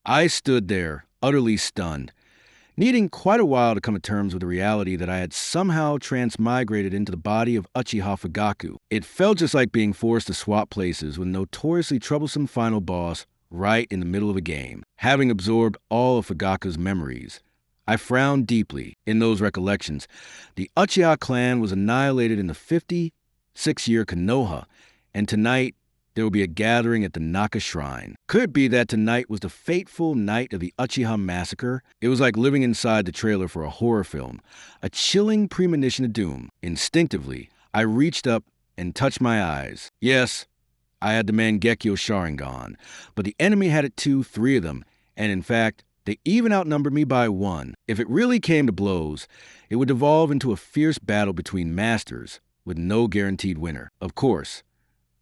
I stood there, utterly stunned, needing quite a while to come to terms with the reality that I had somehow transmigrated into the body of Uchiha Fugaku. It felt just like being forced to swap places with a notoriously troublesome final boss right in the middle of a game. Having absorbed all of Fugaku's memories, I frowned deeply. In those recollections, the Uchiha clan was annihilated in the 56-year Konoha, and tonight there will be a gathering at the Naka Shrine. Could it be that tonight was the fateful night of the Uchiha Massacre? It was like living inside the trailer for a horror film, a chilling premonition of doom. Instinctively, I reached up and touched my eyes. Yes, I had the Mangekyo Sharingan, but the enemy had it too, 3 of them, and in fact, they even outnumbered me by 1. If it really came to blows, it would devolve into a fierce battle between masters, with no guaranteed winner. Of course,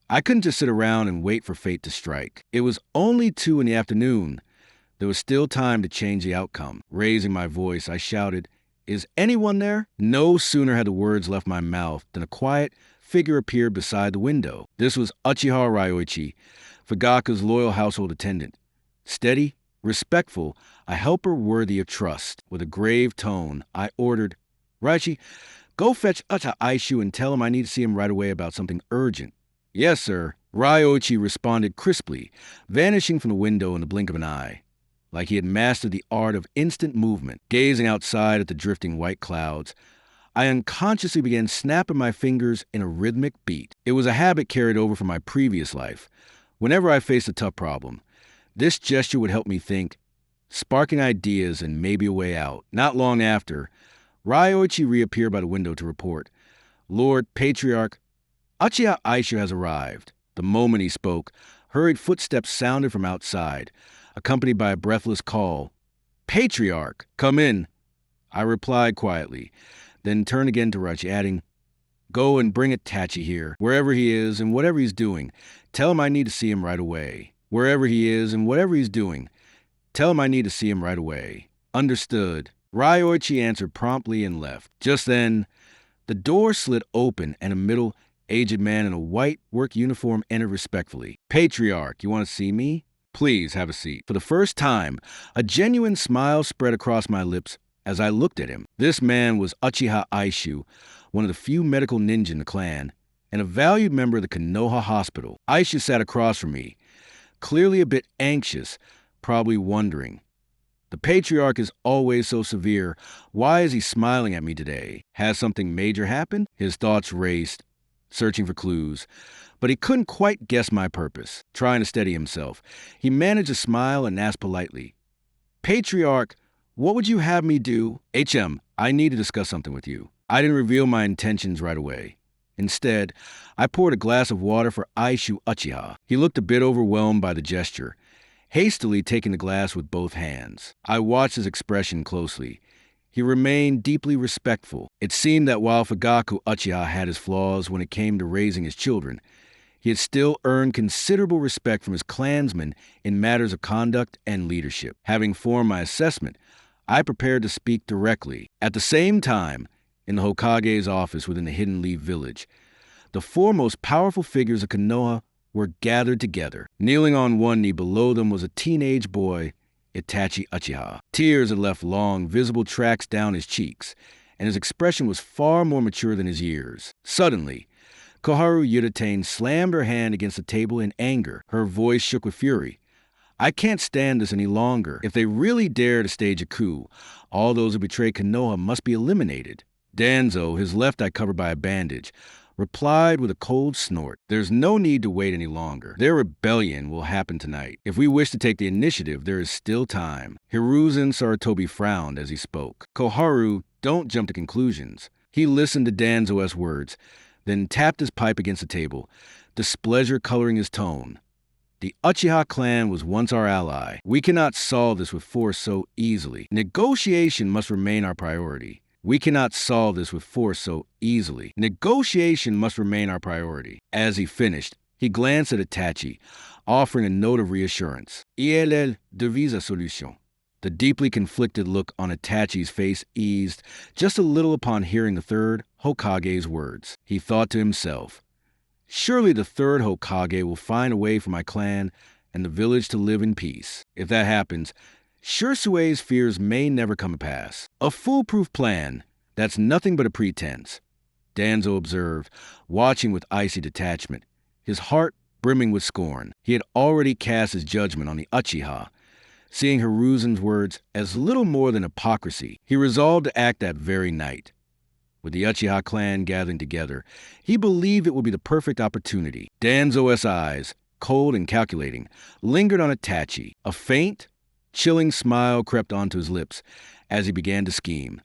I couldn't just sit around and wait for fate to strike. It was only 2 in the afternoon. There was still time to change the outcome. Raising my voice, I shouted, "Is anyone there?" No sooner had the words left my mouth than a quiet figure appeared beside the window. This was Uchiha Ryoichi, Fugaku's loyal household attendant. Steady, respectful, a helper worthy of trust. With a grave tone, I ordered, "Raichi, go fetch Aisha and tell him I need to see him right away about something urgent." "Yes, sir," Ryoichi responded crisply, vanishing from the window in the blink of an eye, like he had mastered the art of instant movement. Gazing outside at the drifting white clouds, I unconsciously began snapping my fingers in a rhythmic beat. It was a habit carried over from my previous life. Whenever I faced a tough problem, this gesture would help me think, sparking ideas and maybe a way out. Not long after, Ryoichi reappeared by the window to report, "Lord Patriarch, Uchiha Aisha has arrived." The moment he spoke, hurried footsteps sounded from outside, accompanied by a breathless call, "Patriarch, come in." I replied quietly, then turned again to Raichi, adding, "Go and bring Itachi here, wherever he is and whatever he's doing. Tell him I need to see him right away. Wherever he is and whatever he's doing, tell him I need to see him right away." "Understood." Ryoichi answered promptly and left. Just then, the door slid open and a middle-aged man in a white work uniform entered respectfully. "Patriarch, you want to see me? Please have a seat." For the first time, a genuine smile spread across my lips as I looked at him. This man was Uchiha Aisha, one of the few medical ninja in the clan, and a valued member of the Konoha Hospital. Aisha sat across from me, clearly a bit anxious, probably wondering, "The patriarch is always so severe. Why is he smiling at me today? Has something major happened?" His thoughts raced, searching for clues, but he couldn't quite guess my purpose. Trying to steady himself, he managed to smile and asked politely, "Patriarch, what would you have me do?" I need to discuss something with you." I didn't reveal my intentions right away. Instead, I poured a glass of water for Aisha Uchiha. He looked a bit overwhelmed by the gesture, hastily taking the glass with both hands. I watched his expression closely. He remained deeply respectful. It seemed that while Fugaku Uchiha had his flaws when it came to raising his children, he had still earned considerable respect from his clansmen in matters of conduct and leadership. Having formed my assessment, I prepared to speak directly. At the same time, in the Hokage's office within the Hidden Leaf Village, the 4 most powerful figures of Konoha were gathered together. Kneeling on one knee below them was a teenage boy, Itachi Uchiha. Tears had left long, visible tracks down his cheeks, and his expression was far more mature than his years. Suddenly, Koharu Yuditane slammed her hand against the table in anger. Her voice shook with fury. "I can't stand this any longer. If they really dare to stage a coup, all those who betray Konoha must be eliminated." Danzo, his left eye covered by a bandage, replied with a cold snort. "There's no need to wait any longer. Their rebellion will happen tonight. If we wish to take the initiative, there is still time." Hiruzen Saratobi frowned as he spoke. "Koharu, don't jump to conclusions." He listened to Danzo's words, then tapped his pipe against the table, displeasure coloring his tone. "The Uchiha clan was once our ally. We cannot solve this with force so easily. Negotiation must remain our priority. We cannot solve this with force so easily. Negotiation must remain our priority." As he finished, he glanced at Itachi, offering a note of reassurance. "Il devise a solution." The deeply conflicted look on Itachi's face eased just a little upon hearing the 3rd Hokage's words. He thought to himself, "Surely the 3rd Hokage will find a way for my clan and the village to live in peace. If that happens, Shursue's fears may never come to pass. A foolproof plan, that's nothing but a pretense, Danzo observed, watching with icy detachment, his heart brimming with scorn. He had already cast his judgment on the Uchiha, seeing Hiruzen's words as little more than hypocrisy. He resolved to act that very night. With the Uchiha clan gathering together, he believed it would be the perfect opportunity. Danzo's eyes, cold and calculating, lingered on Itachi. A faint, chilling smile crept onto his lips as he began to scheme.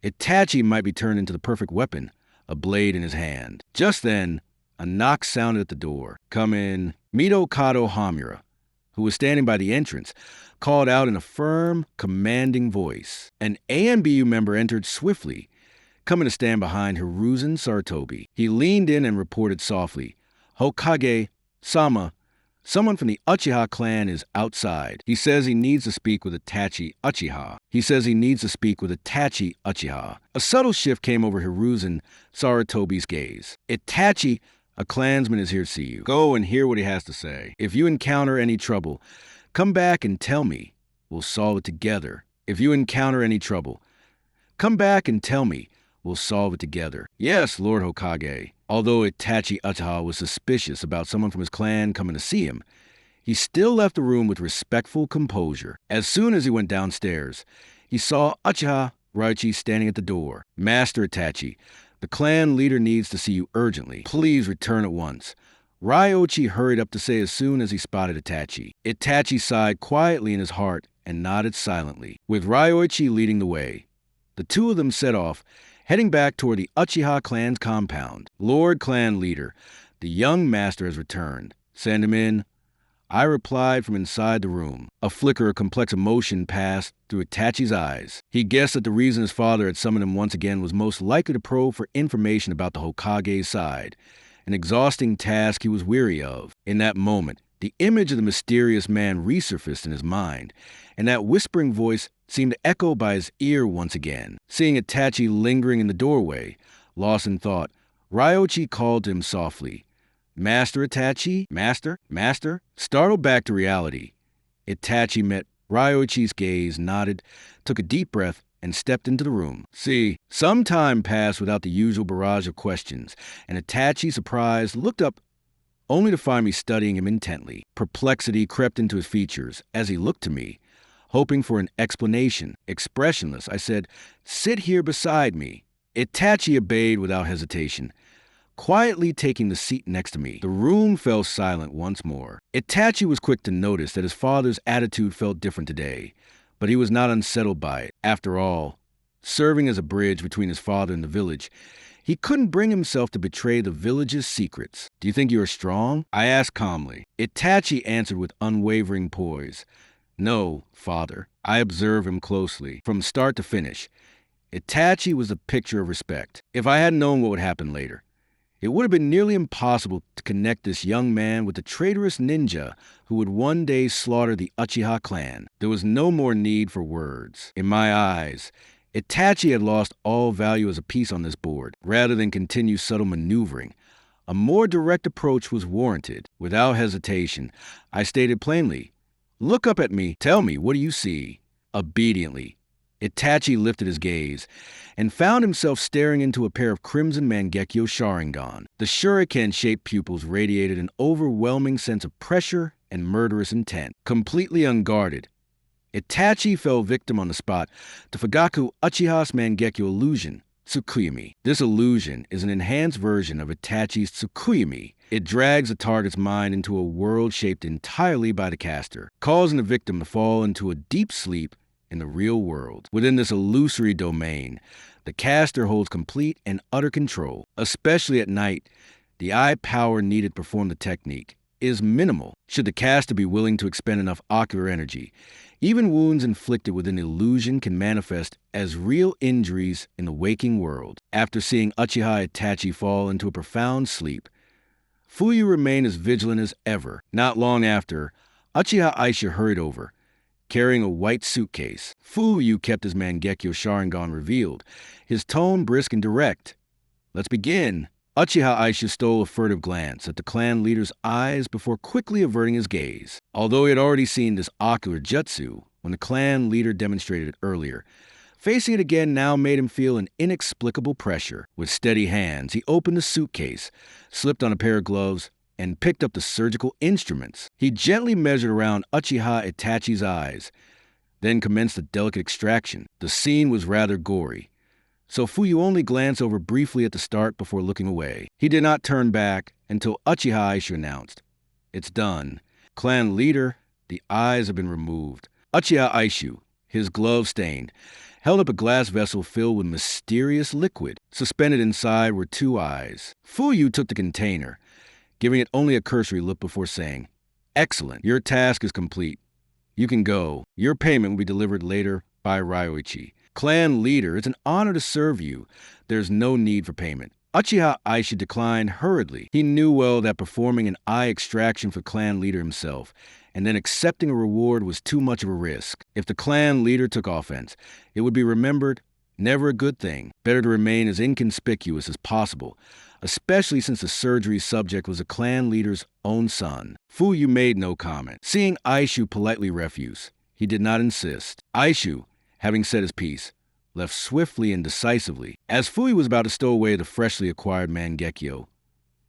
Itachi might be turned into the perfect weapon, a blade in his hand. Just then, a knock sounded at the door. "Come in." Mito Kato Hamura, who was standing by the entrance, called out in a firm, commanding voice. An AMBU member entered swiftly, coming to stand behind Hiruzen Saratobi. He leaned in and reported softly, "Hokage-sama, someone from the Uchiha clan is outside. He says he needs to speak with Itachi Uchiha. A subtle shift came over Hiruzen Saratobi's gaze. "Itachi, a clansman is here to see you. Go and hear what he has to say. If you encounter any trouble, come back and tell me. We'll solve it together. We'll solve it together." "Yes, Lord Hokage." Although Itachi Uchiha was suspicious about someone from his clan coming to see him, he still left the room with respectful composure. As soon as he went downstairs, he saw Uchiha Raichi standing at the door. "Master Itachi, the clan leader needs to see you urgently. Please return at once." Ryoichi hurried up to say as soon as he spotted Itachi. Itachi sighed quietly in his heart and nodded silently. With Ryoichi leading the way, the two of them set off, heading back toward the Uchiha clan's compound. "Lord Clan Leader, the young master has returned. Send him in." I replied from inside the room. A flicker of complex emotion passed through Itachi's eyes. He guessed that the reason his father had summoned him once again was most likely to probe for information about the Hokage's side, an exhausting task he was weary of. In that moment, the image of the mysterious man resurfaced in his mind, and that whispering voice seemed to echo by his ear once again. Seeing Itachi lingering in the doorway, lost in thought, Ryoichi called to him softly. "Master Itachi? Master?" Startled back to reality, Itachi met Ryoichi's gaze, nodded, took a deep breath, and stepped into the room. Some time passed without the usual barrage of questions, and Itachi, surprised, looked up only to find me studying him intently. Perplexity crept into his features as he looked to me, hoping for an explanation. Expressionless, I said, "Sit here beside me." Itachi obeyed without hesitation, quietly taking the seat next to me. The room fell silent once more. Itachi was quick to notice that his father's attitude felt different today, but he was not unsettled by it. After all, serving as a bridge between his father and the village, he couldn't bring himself to betray the village's secrets. "Do you think you are strong?" I asked calmly. Itachi answered with unwavering poise. "No, father." I observed him closely, from start to finish. Itachi was a picture of respect. If I hadn't known what would happen later, it would have been nearly impossible to connect this young man with the traitorous ninja who would one day slaughter the Uchiha clan. There was no more need for words. In my eyes, Itachi had lost all value as a piece on this board. Rather than continue subtle maneuvering, a more direct approach was warranted. Without hesitation, I stated plainly, "Look up at me. Tell me, what do you see?" Obediently, Itachi lifted his gaze and found himself staring into a pair of crimson Mangekyo Sharingan. The shuriken-shaped pupils radiated an overwhelming sense of pressure and murderous intent. Completely unguarded, Itachi fell victim on the spot to Fugaku Uchiha's Mangekyo illusion, Tsukuyami. This illusion is an enhanced version of Itachi's Tsukuyami. It drags the target's mind into a world shaped entirely by the caster, causing the victim to fall into a deep sleep in the real world. Within this illusory domain, the caster holds complete and utter control. Especially at night, the eye power needed to perform the technique is minimal, should the caster be willing to expend enough ocular energy. Even wounds inflicted within the illusion can manifest as real injuries in the waking world. After seeing Uchiha Itachi fall into a profound sleep, Fuyu remained as vigilant as ever. Not long after, Uchiha Aisha hurried over, carrying a white suitcase. Fuyu kept his Mangekyo Sharingan revealed, his tone brisk and direct. "Let's begin." Uchiha Aisha stole a furtive glance at the clan leader's eyes before quickly averting his gaze. Although he had already seen this ocular jutsu when the clan leader demonstrated it earlier, facing it again now made him feel an inexplicable pressure. With steady hands, he opened the suitcase, slipped on a pair of gloves, and picked up the surgical instruments. He gently measured around Uchiha Itachi's eyes, then commenced a delicate extraction. The scene was rather gory, so Fuyu only glanced over briefly at the start before looking away. He did not turn back until Uchiha Aisha announced, "It's done. Clan leader, the eyes have been removed." Uchiha Aisha, his glove stained, held up a glass vessel filled with mysterious liquid. Suspended inside were two eyes. Fuyu took the container, giving it only a cursory look before saying, "Excellent. Your task is complete. You can go. Your payment will be delivered later by Ryoichi. Clan leader, it's an honor to serve you. There's no need for payment." Uchiha Aisha declined hurriedly. He knew well that performing an eye extraction for clan leader himself and then accepting a reward was too much of a risk. If the clan leader took offense, it would be remembered never a good thing. Better to remain as inconspicuous as possible, especially since the surgery subject was a clan leader's own son. Fuyu made no comment. Seeing Aishu politely refuse, he did not insist. Aishu, having said his piece, left swiftly and decisively. As Fuyu was about to stow away the freshly acquired Mangekyo,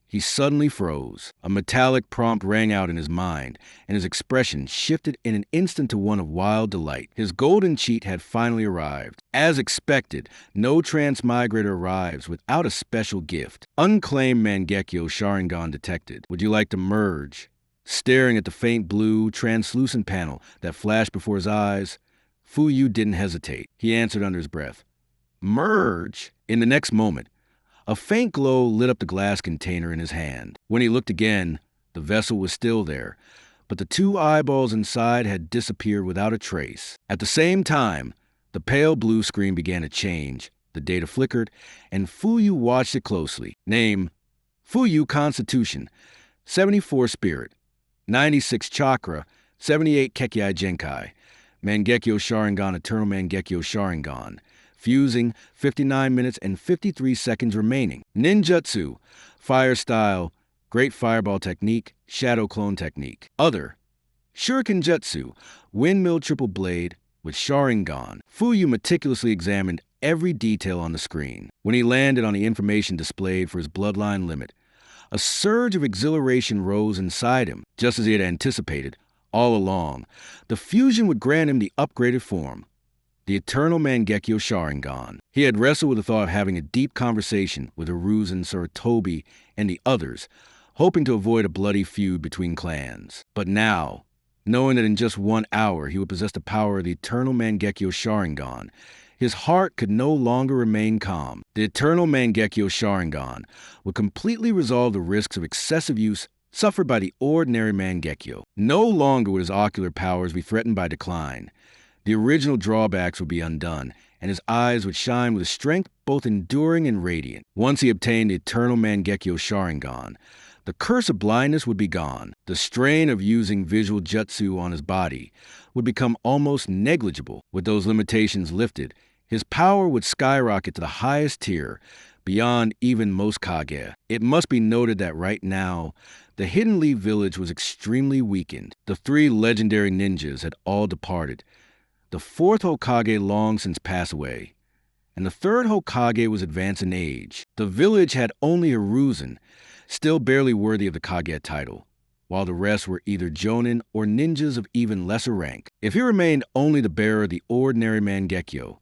he suddenly froze. A metallic prompt rang out in his mind, and his expression shifted in an instant to one of wild delight. His golden cheat had finally arrived. As expected, no transmigrator arrives without a special gift. Unclaimed Mangekyo Sharingan detected. Would you like to merge? Staring at the faint blue, translucent panel that flashed before his eyes, Fuyu didn't hesitate. He answered under his breath, "Merge?" In the next moment, a faint glow lit up the glass container in his hand. When he looked again, the vessel was still there, but the two eyeballs inside had disappeared without a trace. At the same time, the pale blue screen began to change. The data flickered, and Fuyu watched it closely. Name, Fuyu Constitution, 74 Spirit, 96 Chakra, 78 Kekkei Genkai. Mangekyo Sharingan, Eternal Mangekyo Sharingan. Fusing, 59 minutes and 53 seconds remaining. Ninjutsu, Fire Style, Great Fireball Technique, Shadow Clone Technique. Other, Shuriken Jutsu, Windmill Triple Blade with Sharingan. Fuyu meticulously examined every detail on the screen. When he landed on the information displayed for his bloodline limit, a surge of exhilaration rose inside him, just as he had anticipated. All along, the fusion would grant him the upgraded form, the Eternal Mangekyo Sharingan. He had wrestled with the thought of having a deep conversation with Hiruzen, Sarutobi, and the others, hoping to avoid a bloody feud between clans. But now, knowing that in just 1 hour he would possess the power of the Eternal Mangekyo Sharingan, his heart could no longer remain calm. The Eternal Mangekyo Sharingan would completely resolve the risks of excessive use suffered by the ordinary Mangekyo. No longer would his ocular powers be threatened by decline. The original drawbacks would be undone, and his eyes would shine with a strength both enduring and radiant. Once he obtained the Eternal Mangekyo Sharingan, the curse of blindness would be gone. The strain of using visual jutsu on his body would become almost negligible. With those limitations lifted, his power would skyrocket to the highest tier, beyond even most Kage. It must be noted that right now, the Hidden Leaf village was extremely weakened. The 3 legendary ninjas had all departed. The 4th Hokage long since passed away, and the 3rd Hokage was advanced in age. The village had only Hiruzen, still barely worthy of the Kage title, while the rest were either jonin or ninjas of even lesser rank. If he remained only the bearer of the ordinary Mangekyo,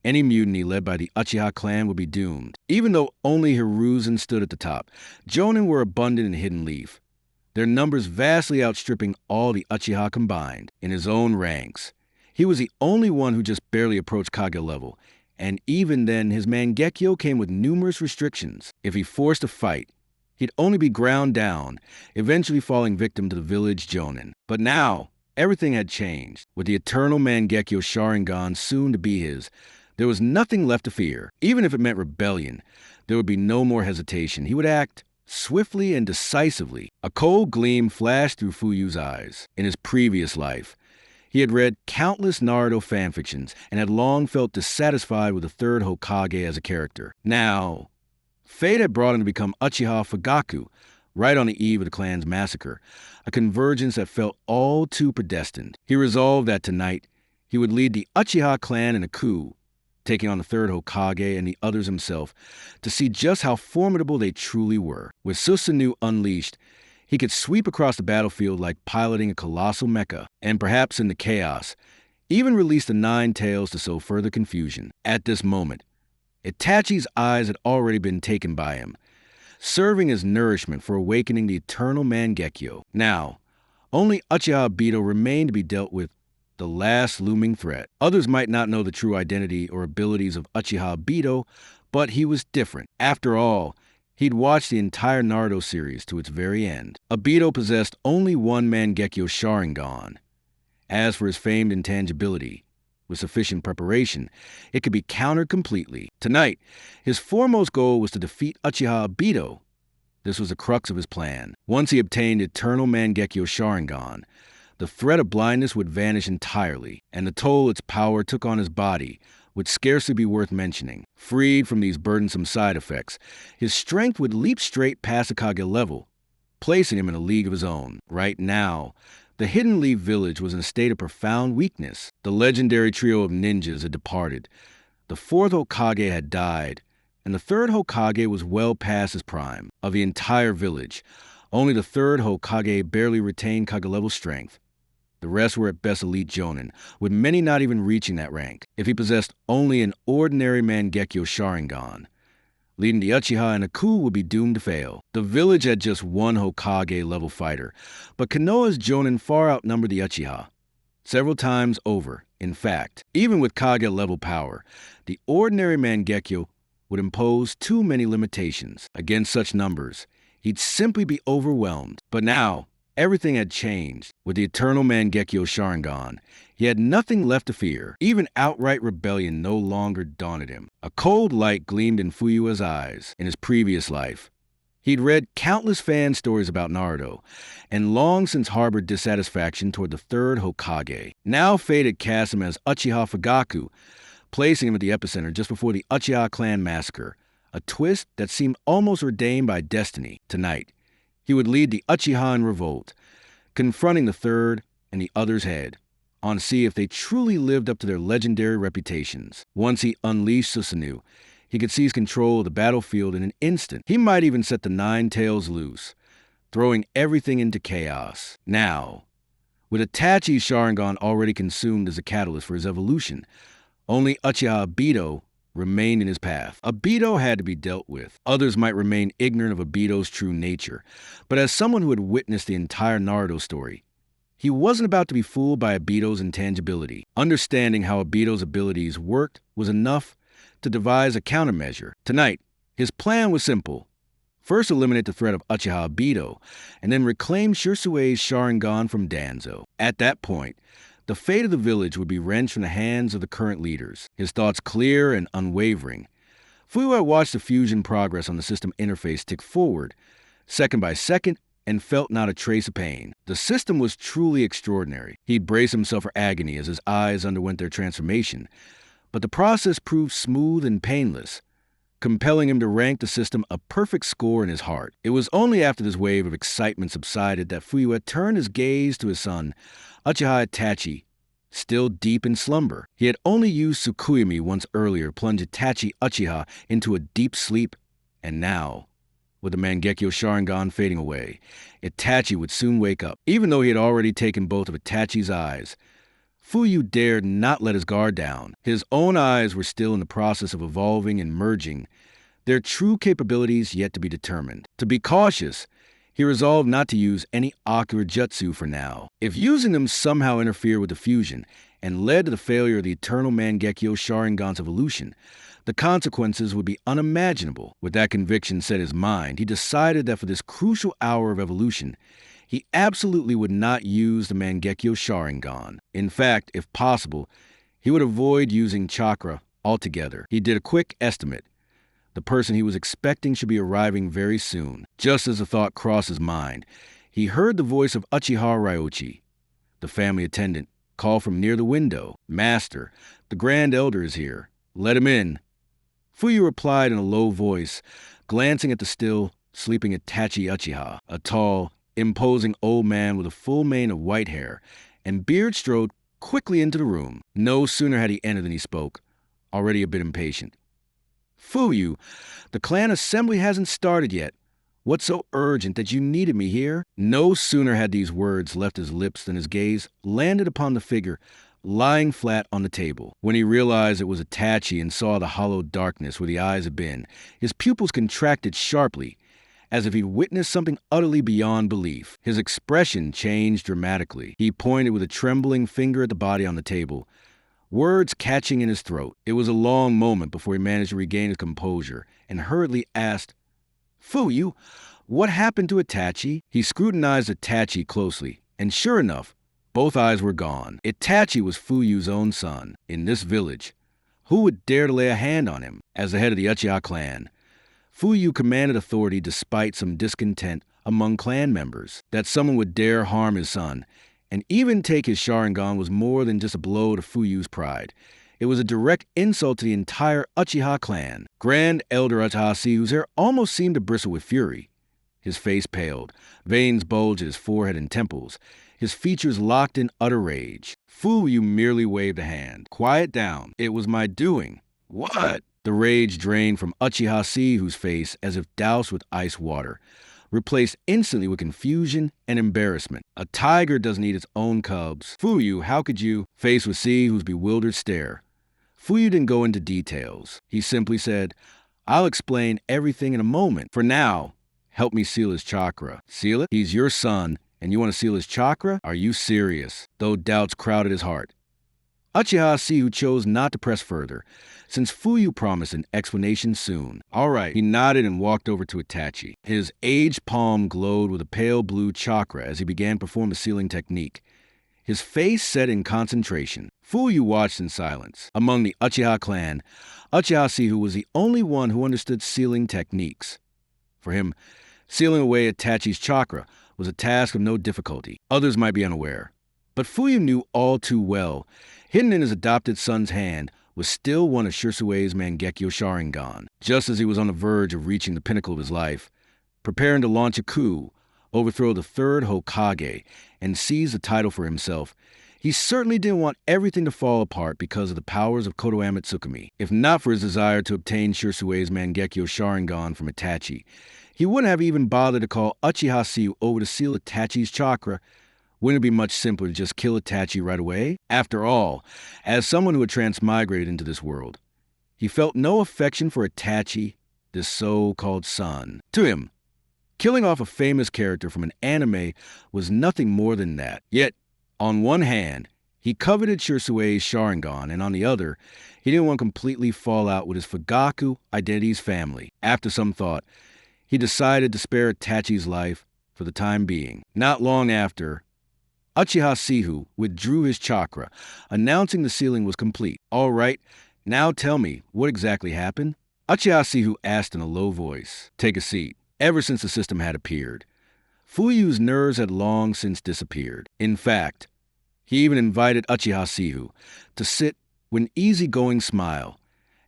any mutiny led by the Uchiha clan would be doomed. Even though only Hiruzen stood at the top, jonin were abundant in Hidden Leaf, their numbers vastly outstripping all the Uchiha combined. In his own ranks, he was the only one who just barely approached Kage level, and even then his Mangekyo came with numerous restrictions. If he forced a fight, he'd only be ground down, eventually falling victim to the village jonin. But now, everything had changed. With the Eternal Mangekyo Sharingan soon to be his, there was nothing left to fear. Even if it meant rebellion, there would be no more hesitation. He would act swiftly and decisively. A cold gleam flashed through Fuyu's eyes. In his previous life, he had read countless Naruto fanfictions and had long felt dissatisfied with the 3rd Hokage as a character. Now, Fate had brought him to become Uchiha Fugaku, right on the eve of the clan's massacre, a convergence that felt all too predestined. He resolved that tonight he would lead the Uchiha clan in a coup, taking on the third Hokage and the others himself, to see just how formidable they truly were. With Susanoo unleashed, he could sweep across the battlefield like piloting a colossal mecha, and perhaps in the chaos, even release the nine tails to sow further confusion. At this moment, Itachi's eyes had already been taken by him, serving as nourishment for awakening the eternal Mangekyo. Now, only Uchiha Obito remained to be dealt with, the last looming threat. Others might not know the true identity or abilities of Uchiha Obito, but he was different. After all, he'd watched the entire Naruto series to its very end. Obito possessed only one Mangekyo Sharingan. As for his famed intangibility, with sufficient preparation, it could be countered completely. Tonight, his foremost goal was to defeat Uchiha Obito. This was the crux of his plan. Once he obtained Eternal Mangekyo Sharingan, the threat of blindness would vanish entirely, and the toll its power took on his body would scarcely be worth mentioning. Freed from these burdensome side effects, his strength would leap straight past Hokage level, placing him in a league of his own. Right now, the Hidden Leaf Village was in a state of profound weakness. The legendary trio of ninjas had departed. The fourth Hokage had died, and the third Hokage was well past his prime. Of the entire village, only the third Hokage barely retained Kage-level strength. The rest were at best elite jonin, with many not even reaching that rank. If he possessed only an ordinary Mangekyo Sharingan, leading the Uchiha in a coup would be doomed to fail. The village had just one Hokage-level fighter, but Konoha's jonin far outnumbered the Uchiha. Several times over, in fact. Even with Kage-level power, the ordinary Mangekyo would impose too many limitations. Against such numbers, he'd simply be overwhelmed. But now, everything had changed. With the Eternal Mangekyo Sharingan, he had nothing left to fear. Even outright rebellion no longer daunted him. A cold light gleamed in Fuyua's eyes. In his previous life, he'd read countless fan stories about Naruto, and long since harbored dissatisfaction toward the third Hokage. Now fate had cast him as Uchiha Fugaku, placing him at the epicenter just before the Uchiha clan massacre, a twist that seemed almost ordained by destiny. Tonight, he would lead the Uchiha in revolt, confronting the third and the other's head, on to see if they truly lived up to their legendary reputations. Once he unleashed Susanoo, he could seize control of the battlefield in an instant. He might even set the nine tails loose, throwing everything into chaos. Now, with Itachi's Sharingan already consumed as a catalyst for his evolution, only Uchiha Obito remained in his path. Obito had to be dealt with. Others might remain ignorant of Obito's true nature, but as someone who had witnessed the entire Naruto story, he wasn't about to be fooled by Obito's intangibility. Understanding how Obito's abilities worked was enough to devise a countermeasure. Tonight, his plan was simple. First eliminate the threat of Uchiha Obito, and then reclaim Shirsue's Sharingan from Danzo. At that point, the fate of the village would be wrenched from the hands of the current leaders. His thoughts clear and unwavering, Fuyua watched the fusion progress on the system interface tick forward, second by second, and felt not a trace of pain. The system was truly extraordinary. He'd braced himself for agony as his eyes underwent their transformation, but the process proved smooth and painless, compelling him to rank the system a perfect score in his heart. It was only after this wave of excitement subsided that Fuyua turned his gaze to his son, Uchiha Itachi, still deep in slumber. He had only used Tsukuyomi once earlier to plunge Itachi Uchiha into a deep sleep, and now, with the Mangekyo Sharingan fading away, Itachi would soon wake up. Even though he had already taken both of Itachi's eyes, Fuyu dared not let his guard down. His own eyes were still in the process of evolving and merging, their true capabilities yet to be determined. To be cautious, he resolved not to use any Akira Jutsu for now. If using them somehow interfered with the fusion and led to the failure of the Eternal Mangekyo Sharingan's evolution, the consequences would be unimaginable. With that conviction set in his mind, he decided that for this crucial hour of evolution, he absolutely would not use the Mangekyo Sharingan. In fact, if possible, he would avoid using chakra altogether. He did a quick estimate. The person he was expecting should be arriving very soon. Just as the thought crossed his mind, he heard the voice of Uchiha Ryochi, the family attendant, call from near the window. "Master, the Grand Elder is here. Let him in." Fuyu replied in a low voice, glancing at the still sleeping Itachi Uchiha, a tall, imposing old man with a full mane of white hair and beard strode quickly into the room. No sooner had he entered than he spoke, already a bit impatient. Fuyu, the clan assembly hasn't started yet. What's so urgent that you needed me here? No sooner had these words left his lips than his gaze landed upon the figure lying flat on the table. When he realized it was Itachi and saw the hollow darkness where the eyes had been, his pupils contracted sharply, as if he'd witnessed something utterly beyond belief. His expression changed dramatically. He pointed with a trembling finger at the body on the table, words catching in his throat. It was a long moment before he managed to regain his composure and hurriedly asked, Fuyu, what happened to Itachi? He scrutinized Itachi closely, and sure enough, both eyes were gone. Itachi was Fuyu's own son. In this village, who would dare to lay a hand on him? As the head of the Uchiha clan, Fuyu commanded authority despite some discontent among clan members. That someone would dare harm his son and even take his Sharingan was more than just a blow to Fuyu's pride. It was a direct insult to the entire Uchiha clan. Grand Elder Itachi, whose hair almost seemed to bristle with fury. His face paled, veins bulged at his forehead and temples, his features locked in utter rage. Fuyu merely waved a hand. Quiet down. It was my doing. What? The rage drained from Uchiha Sihu's face as if doused with ice water, replaced instantly with confusion and embarrassment. A tiger doesn't eat its own cubs. Fuyu, how could you? Faced with Sihu's bewildered stare, Fuyu didn't go into details. He simply said, I'll explain everything in a moment. For now, help me seal his chakra. Seal it? He's your son, and you want to seal his chakra? Are you serious? Though doubts crowded his heart, Uchiha Sihu chose not to press further, since Fuyu promised an explanation soon. All right, he nodded and walked over to Itachi. His aged palm glowed with a pale blue chakra as he began to perform the sealing technique. His face set in concentration. Fuyu watched in silence. Among the Uchiha clan, Uchiha Sihu was the only one who understood sealing techniques. For him, sealing away Itachi's chakra was a task of no difficulty. Others might be unaware, but Fuyu knew all too well. Hidden in his adopted son's hand was still one of Shirsue's Mangekyo Sharingan. Just as he was on the verge of reaching the pinnacle of his life, preparing to launch a coup, overthrow the third Hokage, and seize the title for himself, he certainly didn't want everything to fall apart because of the powers of Kodoame Tsukumi. If not for his desire to obtain Shirsue's Mangekyo Sharingan from Itachi, he wouldn't have even bothered to call Uchiha Sihu over to seal Itachi's chakra. Wouldn't it be much simpler to just kill Itachi right away? After all, as someone who had transmigrated into this world, he felt no affection for Itachi, this so-called son. To him, killing off a famous character from an anime was nothing more than that. Yet, on one hand, he coveted Shirsue's Sharingan, and on the other, he didn't want to completely fall out with his Fugaku Identity's family. After some thought, he decided to spare Itachi's life for the time being. Not long after, Uchiha Sihu withdrew his chakra, announcing the sealing was complete. All right, now tell me, what exactly happened? Uchiha Sihu asked in a low voice. Take a seat. Ever since the system had appeared, Fuyu's nerves had long since disappeared. In fact, he even invited Uchiha Sihu to sit with an easygoing smile,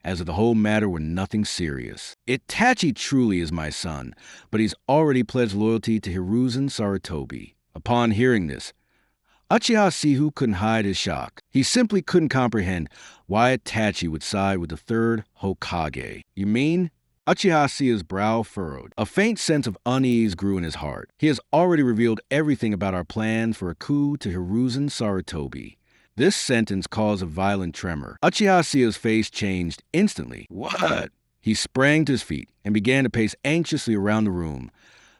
as if the whole matter were nothing serious. Itachi truly is my son, but he's already pledged loyalty to Hiruzen Saratobi. Upon hearing this, Uchiha Sihu couldn't hide his shock. He simply couldn't comprehend why Itachi would side with the third Hokage. You mean? Uchiha Sihu's brow furrowed. A faint sense of unease grew in his heart. He has already revealed everything about our plans for a coup to Hiruzen Sarutobi. This sentence caused a violent tremor. Uchiha Sihu's face changed instantly. What? He sprang to his feet and began to pace anxiously around the room,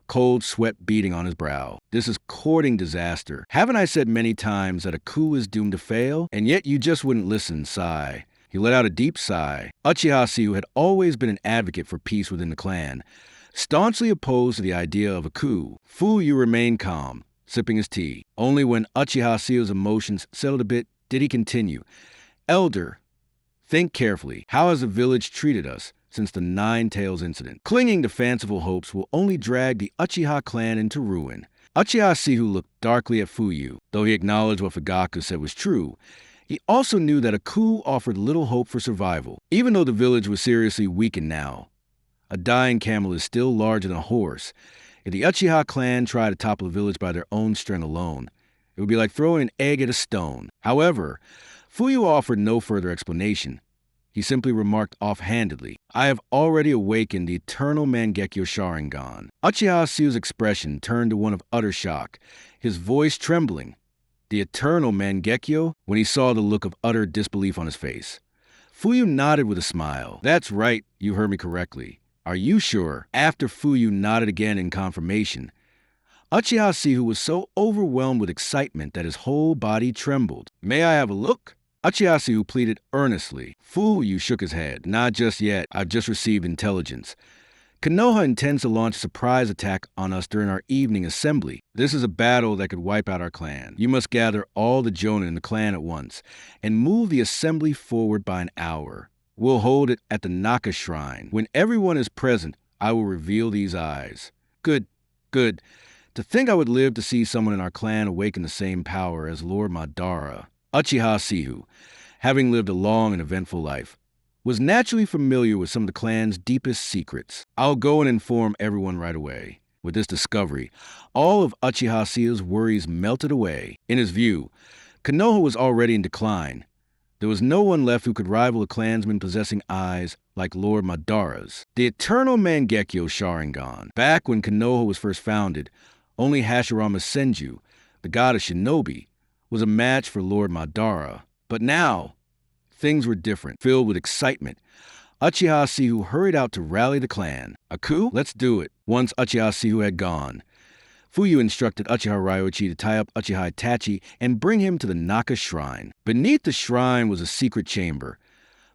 cold sweat beading on his brow. This is courting disaster. Haven't I said many times that a coup is doomed to fail? And yet you just wouldn't listen. Sigh. He let out a deep sigh. Uchiha Sihu had always been an advocate for peace within the clan, staunchly opposed to the idea of a coup. Fuyu remained calm, sipping his tea. Only when Uchiha Sihu's emotions settled a bit did he continue. Elder, think carefully. How has the village treated us since the Nine Tails incident? Clinging to fanciful hopes will only drag the Uchiha clan into ruin. Uchiha Sihu looked darkly at Fuyu. Though he acknowledged what Fugaku said was true, He also knew that a coup offered little hope for survival, even though the village was seriously weakened now. A dying camel is still larger than a horse. If the Uchiha clan tried to topple a village by their own strength alone, it would be like throwing an egg at a stone. However, Fuyu offered no further explanation. He simply remarked offhandedly, "I have already awakened the eternal Mangekyo Sharingan." Uchiha Suyu's expression turned to one of utter shock, his voice trembling. The eternal Mangekyo? When he saw the look of utter disbelief on his face. Fuyu nodded with a smile. "That's right, you heard me correctly. Are you sure?" After Fuyu nodded again in confirmation, Uchiha Suyu was so overwhelmed with excitement that his whole body trembled. "May I have a look?" Uchiha Suyu pleaded earnestly. Fuyu shook his head. "Not just yet. I've just received intelligence. Konoha intends to launch a surprise attack on us during our evening assembly. This is a battle that could wipe out our clan. You must gather all the Jonin in the clan at once and move the assembly forward by an hour. We'll hold it at the Naka Shrine. When everyone is present, I will reveal these eyes." Good. To think I would live to see someone in our clan awaken the same power as Lord Madara. Uchiha Suyu, having lived a long and eventful life, was naturally familiar with some of the clan's deepest secrets. "I'll go and inform everyone right away." With this discovery, all of Uchiha Suyu's worries melted away. In his view, Konoha was already in decline. There was no one left who could rival a clansman possessing eyes like Lord Madara's. The eternal Mangekyo Sharingan. Back when Konoha was first founded, only Hashirama Senju, the god of shinobi, was a match for Lord Madara. But now, things were different, filled with excitement. Uchiha Suyu hurried out to rally the clan. "A coup? Let's do it." Once Uchiha Suyu had gone, Fuyu instructed Uchiha Ryoichi to tie up Uchiha Itachi and bring him to the Naka Shrine. Beneath the shrine was a secret chamber,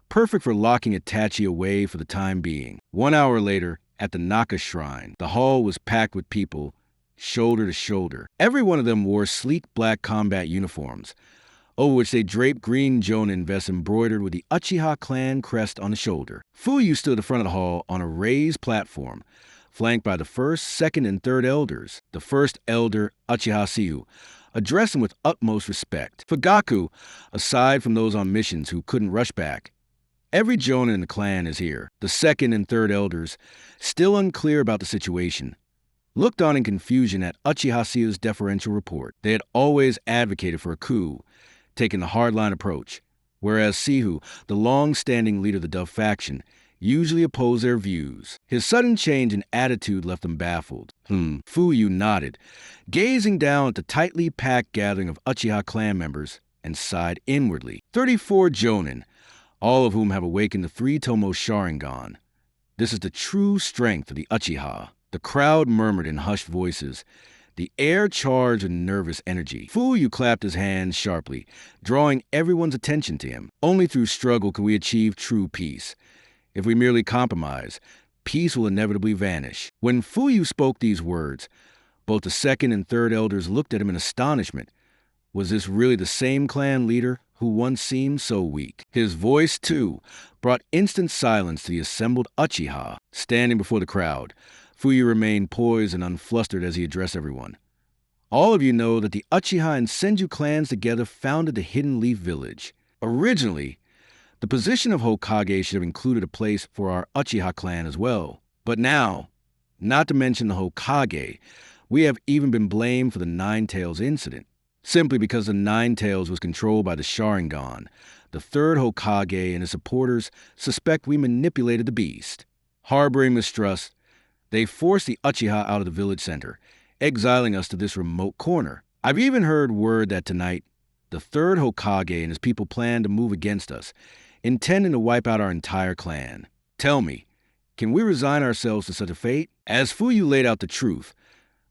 perfect for locking Itachi away for the time being. 1 hour later, at the Naka Shrine, the hall was packed with people, shoulder to shoulder. Every one of them wore sleek black combat uniforms, over which they draped green jonin vests embroidered with the Uchiha clan crest on the shoulder. Fuyu stood at the front of the hall on a raised platform, flanked by the first, second, and third elders. The first elder, Uchiha Suyu, addressed him with utmost respect. "Fugaku, aside from those on missions who couldn't rush back, every jonin in the clan is here." The second and third elders, still unclear about the situation, looked on in confusion at Uchiha Suyu's deferential report. They had always advocated for a coup, taking the hardline approach, whereas Suyu, the long-standing leader of the Dove faction, usually opposed their views. His sudden change in attitude left them baffled. Fuyu nodded, gazing down at the tightly packed gathering of Uchiha clan members, and sighed inwardly. 34 jonin, all of whom have awakened the three-tomo Sharingan. This is the true strength of the Uchiha. The crowd murmured in hushed voices, the air charged with nervous energy. Fuyu clapped his hands sharply, drawing everyone's attention to him. "Only through struggle can we achieve true peace. If we merely compromise, peace will inevitably vanish." When Fuyu spoke these words, both the second and third elders looked at him in astonishment. Was this really the same clan leader who once seemed so weak? His voice, too, brought instant silence to the assembled Uchiha. Standing before the crowd, Fuyu remained poised and unflustered as he addressed everyone. "All of you know that the Uchiha and Senju clans together founded the Hidden Leaf Village. Originally, the position of Hokage should have included a place for our Uchiha clan as well. But now, not to mention the Hokage, we have even been blamed for the Nine Tails incident. Simply because the Nine Tails was controlled by the Sharingan, the third Hokage and his supporters suspect we manipulated the beast. Harboring mistrust, they forced the Uchiha out of the village center, exiling us to this remote corner. I've even heard word that tonight, the third Hokage and his people plan to move against us, intending to wipe out our entire clan. Tell me, can we resign ourselves to such a fate?" As Fuyu laid out the truth,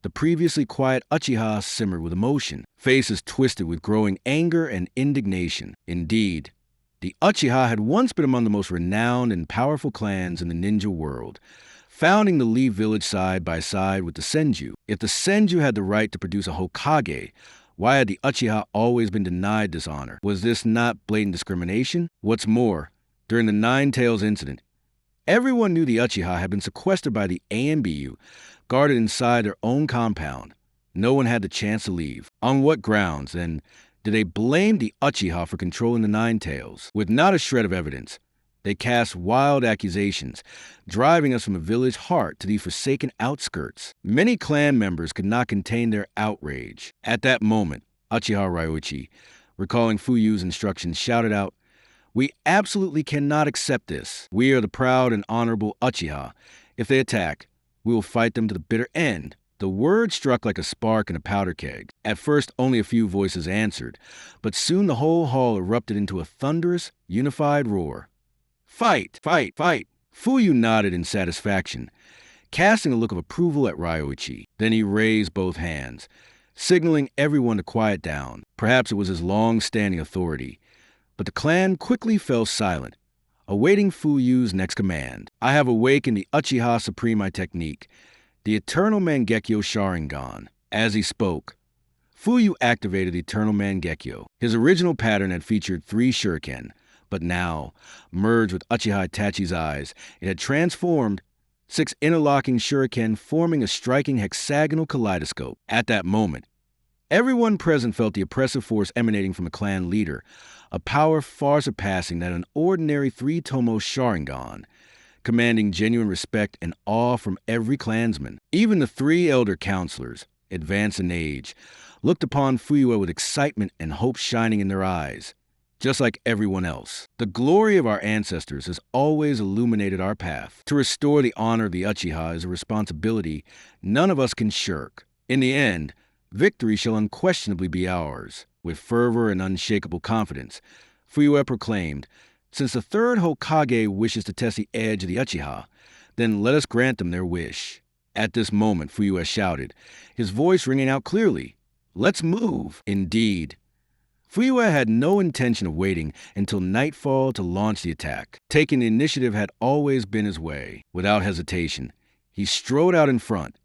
the previously quiet Uchiha simmered with emotion, faces twisted with growing anger and indignation. Indeed, the Uchiha had once been among the most renowned and powerful clans in the ninja world, founding the Leaf Village side by side with the Senju. If the Senju had the right to produce a Hokage, why had the Uchiha always been denied this honor? Was this not blatant discrimination? What's more, during the Nine Tails incident, everyone knew the Uchiha had been sequestered by the AMBU, guarded inside their own compound. No one had the chance to leave. On what grounds, and did they blame the Uchiha for controlling the Nine Tails. With not a shred of evidence, they cast wild accusations, driving us from the village heart to the forsaken outskirts. Many clan members could not contain their outrage. At that moment, Uchiha Ryuichi, recalling Fuyu's instructions, shouted out, "We absolutely cannot accept this. We are the proud and honorable Uchiha. If they attack, we will fight them to the bitter end." The word struck like a spark in a powder keg. At first, only a few voices answered, but soon the whole hall erupted into a thunderous, unified roar. "Fight! Fight! Fight!" Fuyu nodded in satisfaction, casting a look of approval at Ryuichi. Then he raised both hands, signaling everyone to quiet down. Perhaps it was his long-standing authority, but the clan quickly fell silent, awaiting Fuyu's next command. "I have awakened the Uchiha Supreme technique, the Eternal Mangekyo Sharingan." As he spoke, Fuyu activated the Eternal Mangekyo. His original pattern had featured 3 shuriken, but now, merged with Uchiha Itachi's eyes, it had transformed 6 interlocking shuriken, forming a striking hexagonal kaleidoscope. At that moment, everyone present felt the oppressive force emanating from a clan leader, a power far surpassing that of an ordinary 3-tomo Sharingan, commanding genuine respect and awe from every clansman. Even the 3 elder counselors, advanced in age, looked upon Fuyu with excitement and hope shining in their eyes. Just like everyone else, the glory of our ancestors has always illuminated our path. To restore the honor of the Uchiha is a responsibility none of us can shirk. In the end, victory shall unquestionably be ours. With fervor and unshakable confidence, Fuyu proclaimed, "Since the 3rd Hokage wishes to test the edge of the Uchiha, then let us grant them their wish." At this moment, Fuyu shouted, his voice ringing out clearly, "Let's move!" Indeed, Fuyu had no intention of waiting until nightfall to launch the attack. Taking the initiative had always been his way. Without hesitation, he strode out in front,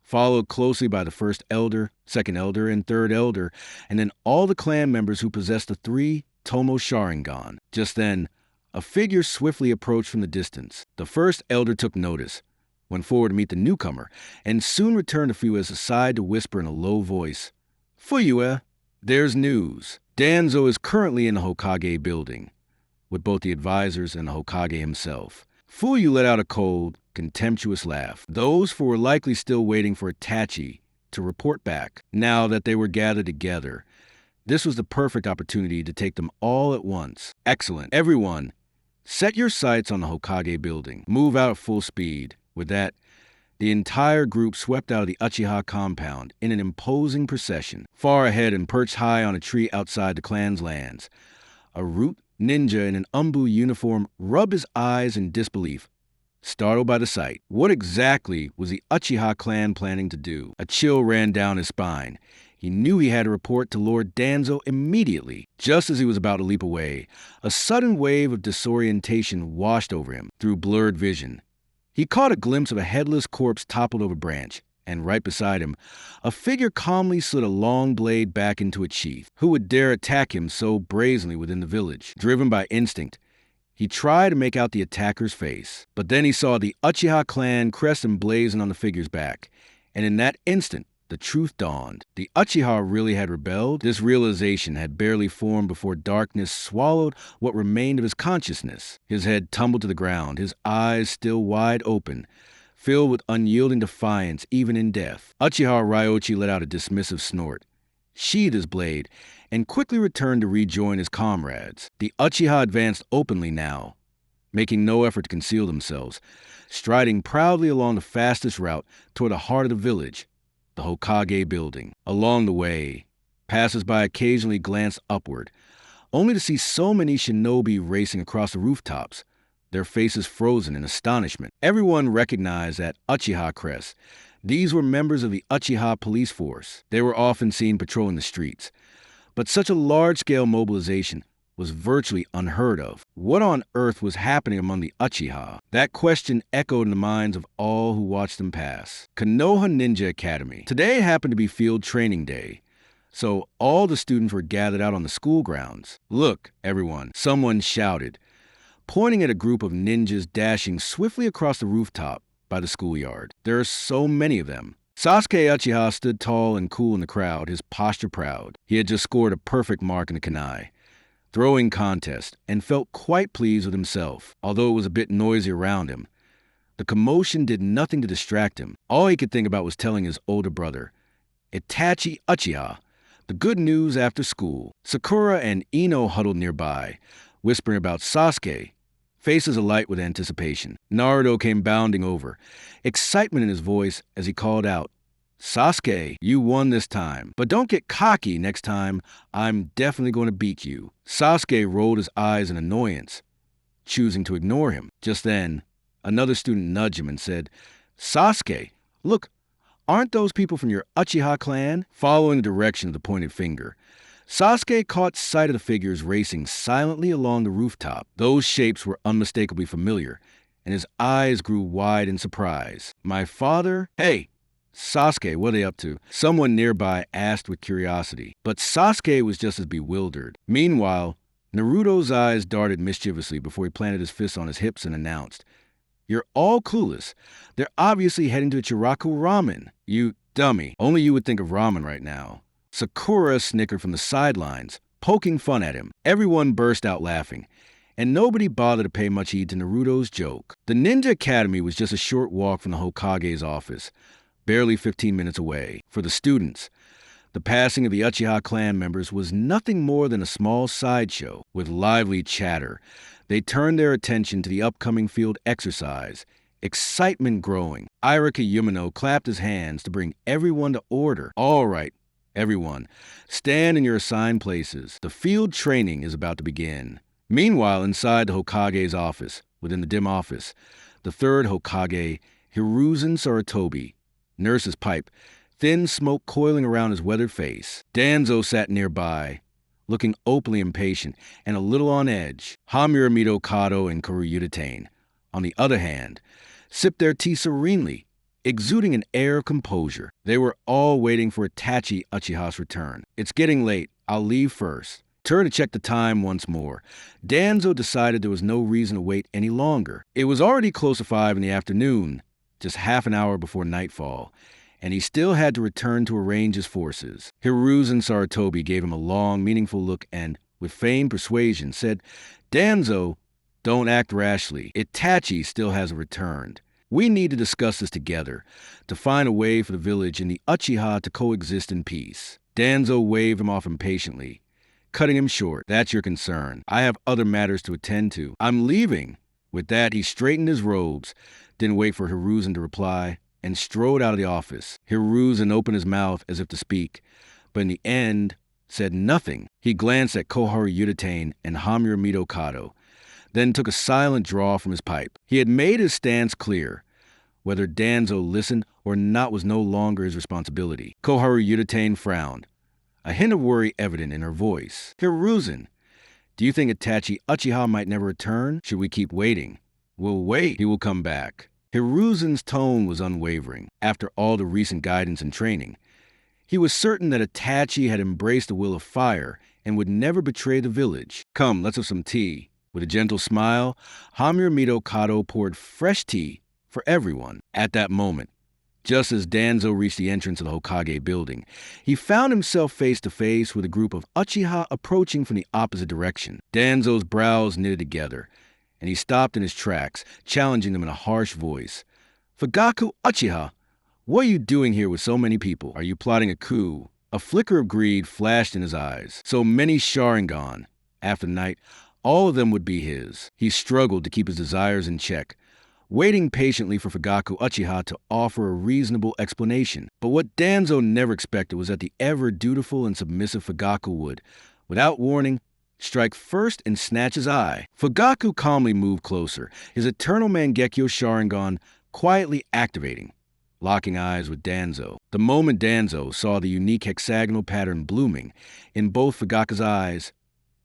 followed closely by the 1st elder, 2nd elder, and 3rd elder, and then all the clan members who possessed the 3-tomo Sharingan. Just then, a figure swiftly approached from the distance. The 1st elder took notice, went forward to meet the newcomer, and soon returned to Fuyu's side to whisper in a low voice, "Fuyu, there's news. Danzo is currently in the Hokage building, with both the advisors and the Hokage himself." Fuyu let out a cold, contemptuous laugh. Those 4 were likely still waiting for Itachi to report back. Now that they were gathered together, this was the perfect opportunity to take them all at once. "Excellent. Everyone, set your sights on the Hokage building. Move out at full speed." With that, the entire group swept out of the Uchiha compound in an imposing procession. Far ahead and perched high on a tree outside the clan's lands, a root ninja in an umbu uniform rubbed his eyes in disbelief, startled by the sight. What exactly was the Uchiha clan planning to do? A chill ran down his spine. He knew he had to report to Lord Danzo immediately. Just as he was about to leap away, a sudden wave of disorientation washed over him through blurred vision. He caught a glimpse of a headless corpse toppled over a branch, and right beside him, a figure calmly slid a long blade back into its sheath. Who would dare attack him so brazenly within the village? Driven by instinct, he tried to make out the attacker's face. But then he saw the Uchiha clan crest emblazoned on the figure's back, and in that instant, the truth dawned. The Uchiha really had rebelled. This realization had barely formed before darkness swallowed what remained of his consciousness. His head tumbled to the ground, his eyes still wide open, filled with unyielding defiance even in death. Uchiha Ryuichi let out a dismissive snort, sheathed his blade, and quickly returned to rejoin his comrades. The Uchiha advanced openly now, making no effort to conceal themselves, striding proudly along the fastest route toward the heart of the village, the Hokage building. Along the way, passers-by occasionally glanced upward, only to see so many shinobi racing across the rooftops, their faces frozen in astonishment. Everyone recognized that Uchiha crest. These were members of the Uchiha police force. They were often seen patrolling the streets. But such a large-scale mobilization was virtually unheard of. What on earth was happening among the Uchiha? That question echoed in the minds of all who watched them pass. Konoha Ninja Academy. Today happened to be field training day, so all the students were gathered out on the school grounds. "Look, everyone," someone shouted, pointing at a group of ninjas dashing swiftly across the rooftop by the schoolyard. "There are so many of them. Sasuke Uchiha stood tall and cool in the crowd, his posture proud. He had just scored a perfect mark in the kunai throwing contest and felt quite pleased with himself, although it was a bit noisy around him. The commotion did nothing to distract him. All he could think about was telling his older brother, Itachi Uchiha, the good news after school. Sakura and Ino huddled nearby, whispering about Sasuke, faces alight with anticipation. Naruto came bounding over, excitement in his voice as he called out, Sasuke, you won this time, but don't get cocky next time. I'm definitely going to beat you. Sasuke rolled his eyes in annoyance, choosing to ignore him. Just then, another student nudged him and said, Sasuke, look, aren't those people from your Uchiha clan? Following the direction of the pointed finger, Sasuke caught sight of the figures racing silently along the rooftop. Those shapes were unmistakably familiar, and his eyes grew wide in surprise. My father? Hey! Sasuke, what are they up to? Someone nearby asked with curiosity, but Sasuke was just as bewildered. Meanwhile, Naruto's eyes darted mischievously before he planted his fists on his hips and announced, You're all clueless. They're obviously heading to Chiraku Ramen. You dummy. Only you would think of ramen right now. Sakura snickered from the sidelines, poking fun at him. Everyone burst out laughing, and nobody bothered to pay much heed to Naruto's joke. The Ninja Academy was just a short walk from the Hokage's office, barely 15 minutes away. For the students, the passing of the Uchiha clan members was nothing more than a small sideshow. With lively chatter, they turned their attention to the upcoming field exercise, excitement growing. Irika Yumino clapped his hands to bring everyone to order. All right, everyone, stand in your assigned places. The field training is about to begin. Meanwhile, inside the Hokage's office, within the dim office, the third Hokage, Hiruzen Saratobi, nursed his pipe, thin smoke coiling around his weathered face. Danzo sat nearby, looking openly impatient and a little on edge. Hamiura Kado and Kuruyudatane, on the other hand, sipped their tea serenely, exuding an air of composure. They were all waiting for Itachi Uchiha's return. It's getting late. I'll leave first. Turn to check the time once more. Danzo decided there was no reason to wait any longer. It was already close to 5 in the afternoon, just half an hour before nightfall, and he still had to return to arrange his forces. Hiruzen Sarutobi gave him a long, meaningful look and, with feigned persuasion, said, Danzo, don't act rashly. Itachi still hasn't returned. We need to discuss this together, to find a way for the village and the Uchiha to coexist in peace. Danzo waved him off impatiently, cutting him short. That's your concern. I have other matters to attend to. I'm leaving. With that, he straightened his robes, didn't wait for Hiruzen to reply, and strode out of the office. Hiruzen opened his mouth as if to speak, but in the end, said nothing. He glanced at Koharu Udatane and Hamiura Kado, then took a silent draw from his pipe. He had made his stance clear. Whether Danzo listened or not was no longer his responsibility. Koharu Udatane frowned, a hint of worry evident in her voice. Hiruzen, do you think Itachi Uchiha might never return? Should we keep waiting? We'll wait. He will come back. Hiruzen's tone was unwavering. After all the recent guidance and training, he was certain that Itachi had embraced the will of fire and would never betray the village. Come, let's have some tea. With a gentle smile, Hamiura Kado poured fresh tea for everyone. At that moment, just as Danzo reached the entrance of the Hokage building, he found himself face to face with a group of Uchiha approaching from the opposite direction. Danzo's brows knitted together, and he stopped in his tracks, challenging them in a harsh voice. Fugaku Uchiha, what are you doing here with so many people? Are you plotting a coup? A flicker of greed flashed in his eyes. So many Sharingan. After the night, all of them would be his. He struggled to keep his desires in check, waiting patiently for Fugaku Uchiha to offer a reasonable explanation. But what Danzo never expected was that the ever-dutiful and submissive Fugaku would, without warning, strike first and snatch his eye. Fugaku calmly moved closer, his eternal Mangekyo Sharingan quietly activating, locking eyes with Danzo. The moment Danzo saw the unique hexagonal pattern blooming in both Fugaku's eyes,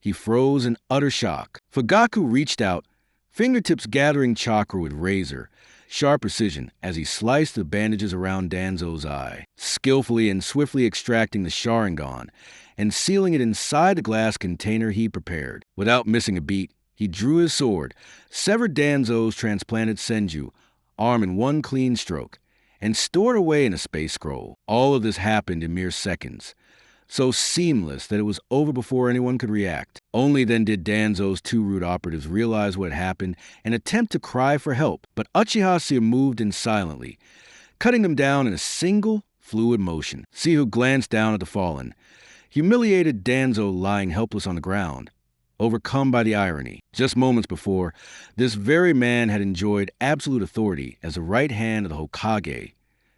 he froze in utter shock. Fugaku reached out, fingertips gathering chakra with razor, sharp precision as he sliced the bandages around Danzo's eye, skillfully and swiftly extracting the Sharingan and sealing it inside the glass container he prepared. Without missing a beat, he drew his sword, severed Danzo's transplanted senju arm in one clean stroke, and stored away in a space scroll. All of this happened in mere seconds, so seamless that it was over before anyone could react. Only then did Danzo's two root operatives realize what had happened and attempt to cry for help, but Uchiha moved in silently, cutting them down in a single, fluid motion. Sihu glanced down at the fallen, humiliated Danzo lying helpless on the ground, overcome by the irony. Just moments before, this very man had enjoyed absolute authority as the right hand of the Hokage,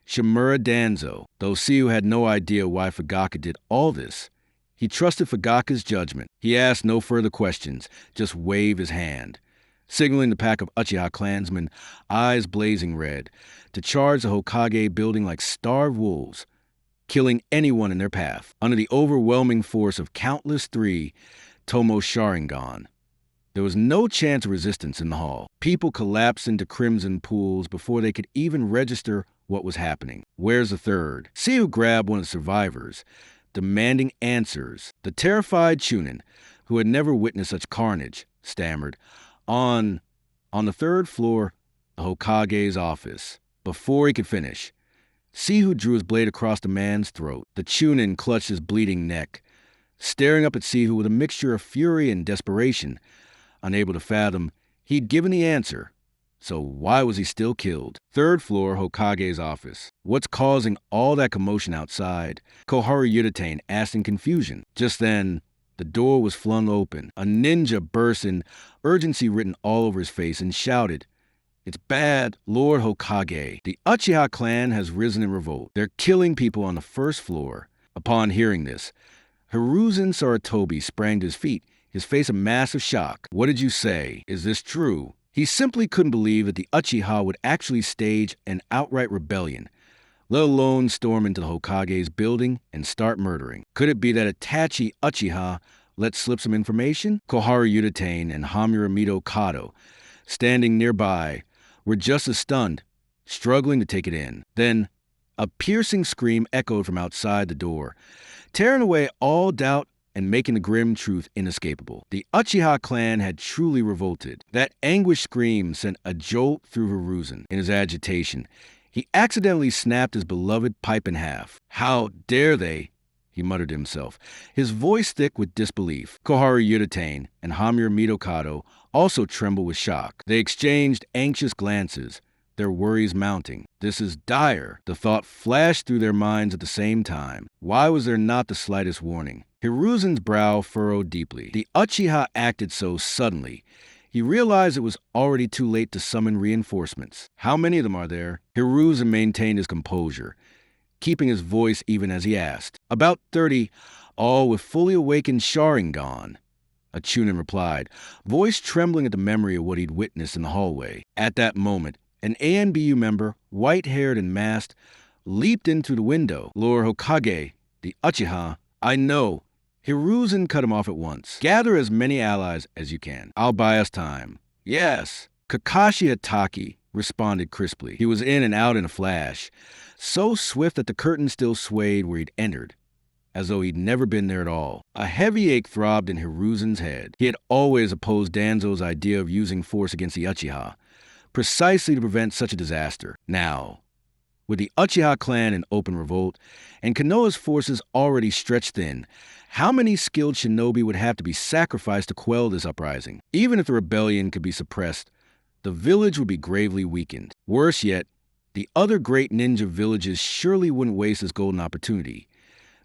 Shimura Danzo. Though Sihu had no idea why Fugaku did all this, he trusted Fugaku's judgment. He asked no further questions, just waved his hand, signaling the pack of Uchiha clansmen, eyes blazing red, to charge the Hokage building like starved wolves, killing anyone in their path. Under the overwhelming force of countless three Tomo Sharingan, there was no chance of resistance in the hall. People collapsed into crimson pools before they could even register what was happening. Where's the third? Sihu grabbed one of the survivors, demanding answers. The terrified Chunin, who had never witnessed such carnage, stammered, On the third floor, the Hokage's office. Before he could finish, Sihu drew his blade across the man's throat. The Chunin clutched his bleeding neck, staring up at Sihu with a mixture of fury and desperation. Unable to fathom, he'd given the answer. So why was he still killed? Third floor, Hokage's office. What's causing all that commotion outside? Koharu Yuditane asked in confusion. Just then, the door was flung open. A ninja burst in, urgency written all over his face, and shouted, "It's bad, Lord Hokage. The Uchiha clan has risen in revolt. They're killing people on the first floor." Upon hearing this, Hiruzen Saratobi sprang to his feet, his face a mass of shock. "What did you say? Is this true?" He simply couldn't believe that the Uchiha would actually stage an outright rebellion, let alone storm into the Hokage's building and start murdering. Could it be that Itachi Uchiha let slip some information? Koharu Yuditane and Hamura Mito Kato, standing nearby, were just as stunned, struggling to take it in. Then, a piercing scream echoed from outside the door, tearing away all doubt and making the grim truth inescapable. The Uchiha clan had truly revolted. That anguished scream sent a jolt through Hiruzen. In his agitation, he accidentally snapped his beloved pipe in half. "How dare they?" he muttered to himself, his voice thick with disbelief. Koharu Yuditane and Hamura Mito Kato also trembled with shock. They exchanged anxious glances, their worries mounting. This is dire. The thought flashed through their minds at the same time. Why was there not the slightest warning? Hiruzen's brow furrowed deeply. The Uchiha acted so suddenly. He realized it was already too late to summon reinforcements. How many of them are there? Hiruzen maintained his composure, keeping his voice even as he asked. "About 30, all with fully awakened Sharingan," a Chunin replied, voice trembling at the memory of what he'd witnessed in the hallway. At that moment, an ANBU member, white-haired and masked, leaped in through the window. "Lord Hokage, the Uchiha, I know." Hiruzen cut him off at once. "Gather as many allies as you can. I'll buy us time." "Yes." Kakashi Itachi responded crisply. He was in and out in a flash, so swift that the curtain still swayed where he'd entered, as though he'd never been there at all. A heavy ache throbbed in Hiruzen's head. He had always opposed Danzo's idea of using force against the Uchiha, precisely to prevent such a disaster. Now, with the Uchiha clan in open revolt, and Konoha's forces already stretched thin, how many skilled shinobi would have to be sacrificed to quell this uprising? Even if the rebellion could be suppressed, the village would be gravely weakened. Worse yet, the other great ninja villages surely wouldn't waste this golden opportunity.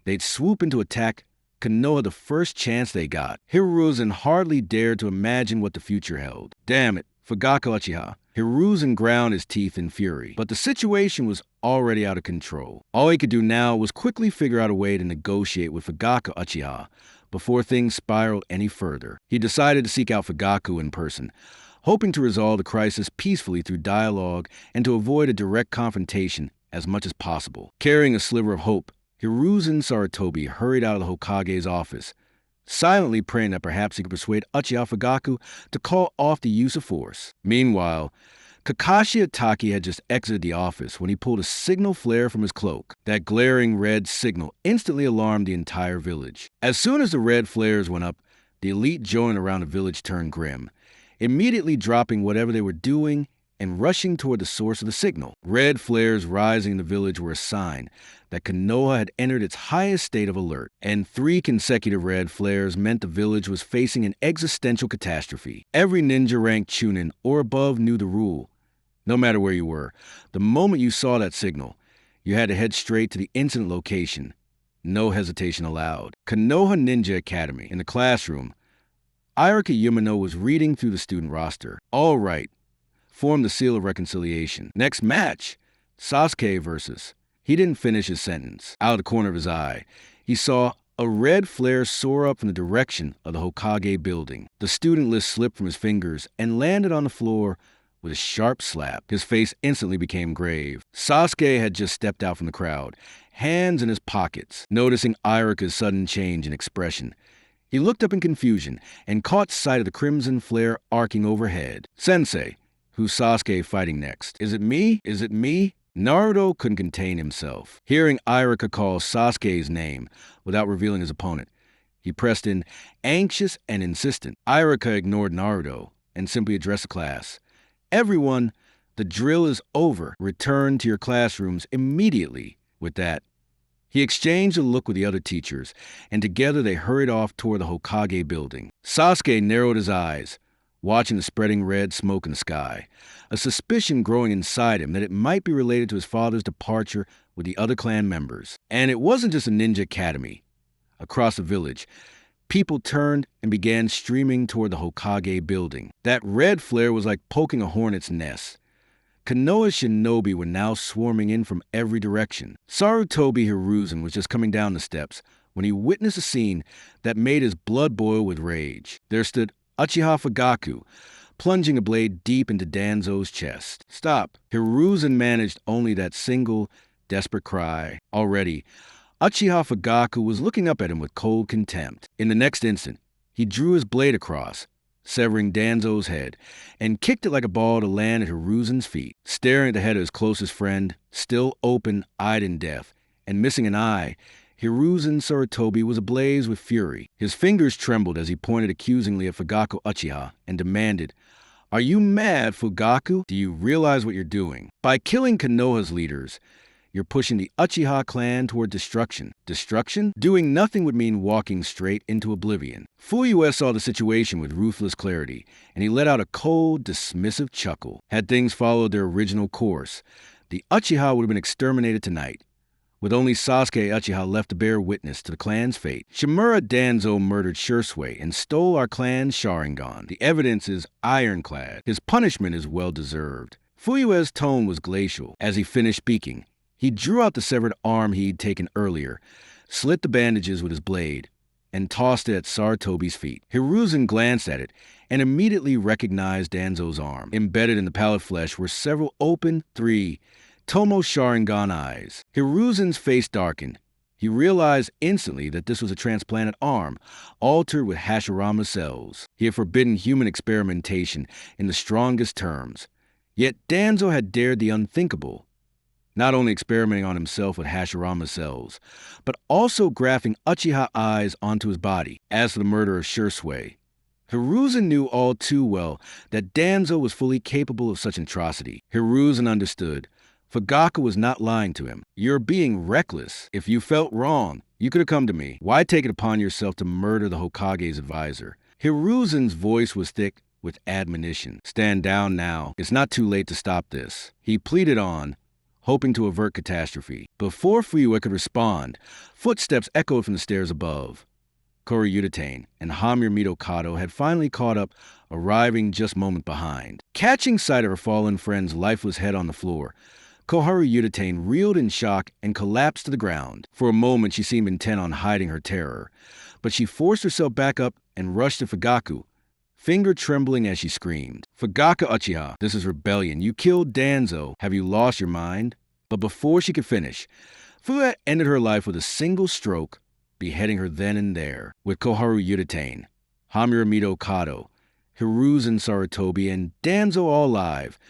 They'd swoop in to attack Konoha the first chance they got. Hiruzen hardly dared to imagine what the future held. Damn it, Fugaku Uchiha. Hiruzen ground his teeth in fury, but the situation was already out of control. All he could do now was quickly figure out a way to negotiate with Fugaku Uchiha before things spiraled any further. He decided to seek out Fugaku in person, hoping to resolve the crisis peacefully through dialogue and to avoid a direct confrontation as much as possible. Carrying a sliver of hope, Hiruzen Sarutobi hurried out of the Hokage's office, silently praying that perhaps he could persuade Uchiha Fugaku to call off the use of force. Meanwhile, Kakashi Itachi had just exited the office when he pulled a signal flare from his cloak. That glaring red signal instantly alarmed the entire village. As soon as the red flares went up, the elite joined around the village turned grim, immediately dropping whatever they were doing and rushing toward the source of the signal. Red flares rising in the village were a sign that Konoha had entered its highest state of alert, and 3 consecutive red flares meant the village was facing an existential catastrophe. Every ninja ranked Chunin or above knew the rule. No matter where you were, the moment you saw that signal, you had to head straight to the incident location. No hesitation allowed. Konoha Ninja Academy. In the classroom, Irika Yumino was reading through the student roster. All right. Form the seal of reconciliation. Next match, Sasuke versus... He didn't finish his sentence. Out of the corner of his eye, he saw a red flare soar up from the direction of the Hokage building. The student list slipped from his fingers and landed on the floor with a sharp slap. His face instantly became grave. Sasuke had just stepped out from the crowd, hands in his pockets. Noticing Irika's sudden change in expression, he looked up in confusion and caught sight of the crimson flare arcing overhead. Sensei, who's Sasuke fighting next? Is it me? Is it me? Naruto couldn't contain himself. Hearing Irika call Sasuke's name without revealing his opponent, he pressed in, anxious and insistent. Irika ignored Naruto and simply addressed the class. Everyone, the drill is over. Return to your classrooms immediately. With that, he exchanged a look with the other teachers, and together they hurried off toward the Hokage building. Sasuke narrowed his eyes, watching the spreading red smoke in the sky, a suspicion growing inside him that it might be related to his father's departure with the other clan members. And it wasn't just a ninja academy. Across the village, people turned and began streaming toward the Hokage building. That red flare was like poking a hornet's nest. Konoha's shinobi were now swarming in from every direction. Sarutobi Hiruzen was just coming down the steps when he witnessed a scene that made his blood boil with rage. There stood Uchiha Fugaku, plunging a blade deep into Danzo's chest. Stop. Hiruzen managed only that single, desperate cry. Already, Uchiha Fugaku was looking up at him with cold contempt. In the next instant, he drew his blade across, severing Danzo's head, and kicked it like a ball to land at Hiruzen's feet. Staring at the head of his closest friend, still open-eyed in death, and missing an eye, Hiruzen Saratobi was ablaze with fury. His fingers trembled as he pointed accusingly at Fugaku Uchiha and demanded, "Are you mad, Fugaku? Do you realize what you're doing? By killing Konoha's leaders, you're pushing the Uchiha clan toward destruction. Destruction? Doing nothing would mean walking straight into oblivion." Fuyue saw the situation with ruthless clarity, and he let out a cold, dismissive chuckle. Had things followed their original course, the Uchiha would have been exterminated tonight, with only Sasuke Uchiha left to bear witness to the clan's fate. Shimura Danzo murdered Shursui and stole our clan's Sharingan. The evidence is ironclad. His punishment is well-deserved. Fuyue's tone was glacial. As he finished speaking, he drew out the severed arm he'd taken earlier, slit the bandages with his blade, and tossed it at Saratobi's feet. Hiruzen glanced at it and immediately recognized Danzo's arm. Embedded in the pallid flesh were several open, 3 Tomo Sharingan eyes. Hiruzen's face darkened. He realized instantly that this was a transplanted arm, altered with Hashirama cells. He had forbidden human experimentation in the strongest terms. Yet Danzo had dared the unthinkable, not only experimenting on himself with Hashirama cells, but also grafting Uchiha eyes onto his body. As for the murder of Shursui, Hiruzen knew all too well that Danzo was fully capable of such atrocity. Hiruzen understood. Fugaku was not lying to him. You're being reckless. If you felt wrong, you could have come to me. Why take it upon yourself to murder the Hokage's advisor? Hiruzen's voice was thick with admonition. Stand down now. It's not too late to stop this. He pleaded on, hoping to avert catastrophe. Before Fuyue could respond, footsteps echoed from the stairs above. Koryudatane and Hamura Kato had finally caught up, arriving just a moment behind. Catching sight of her fallen friend's lifeless head on the floor, Koharu Udatane reeled in shock and collapsed to the ground. For a moment, she seemed intent on hiding her terror, but she forced herself back up and rushed to Fugaku, finger trembling as she screamed. "Fugaku Uchiha, this is rebellion. You killed Danzo. Have you lost your mind?" But before she could finish, Fuyue ended her life with a single stroke, beheading her then and there. With Koharu Udatane, Hamura Kato, Hiruzen Sarutobi, and Danzo all alive,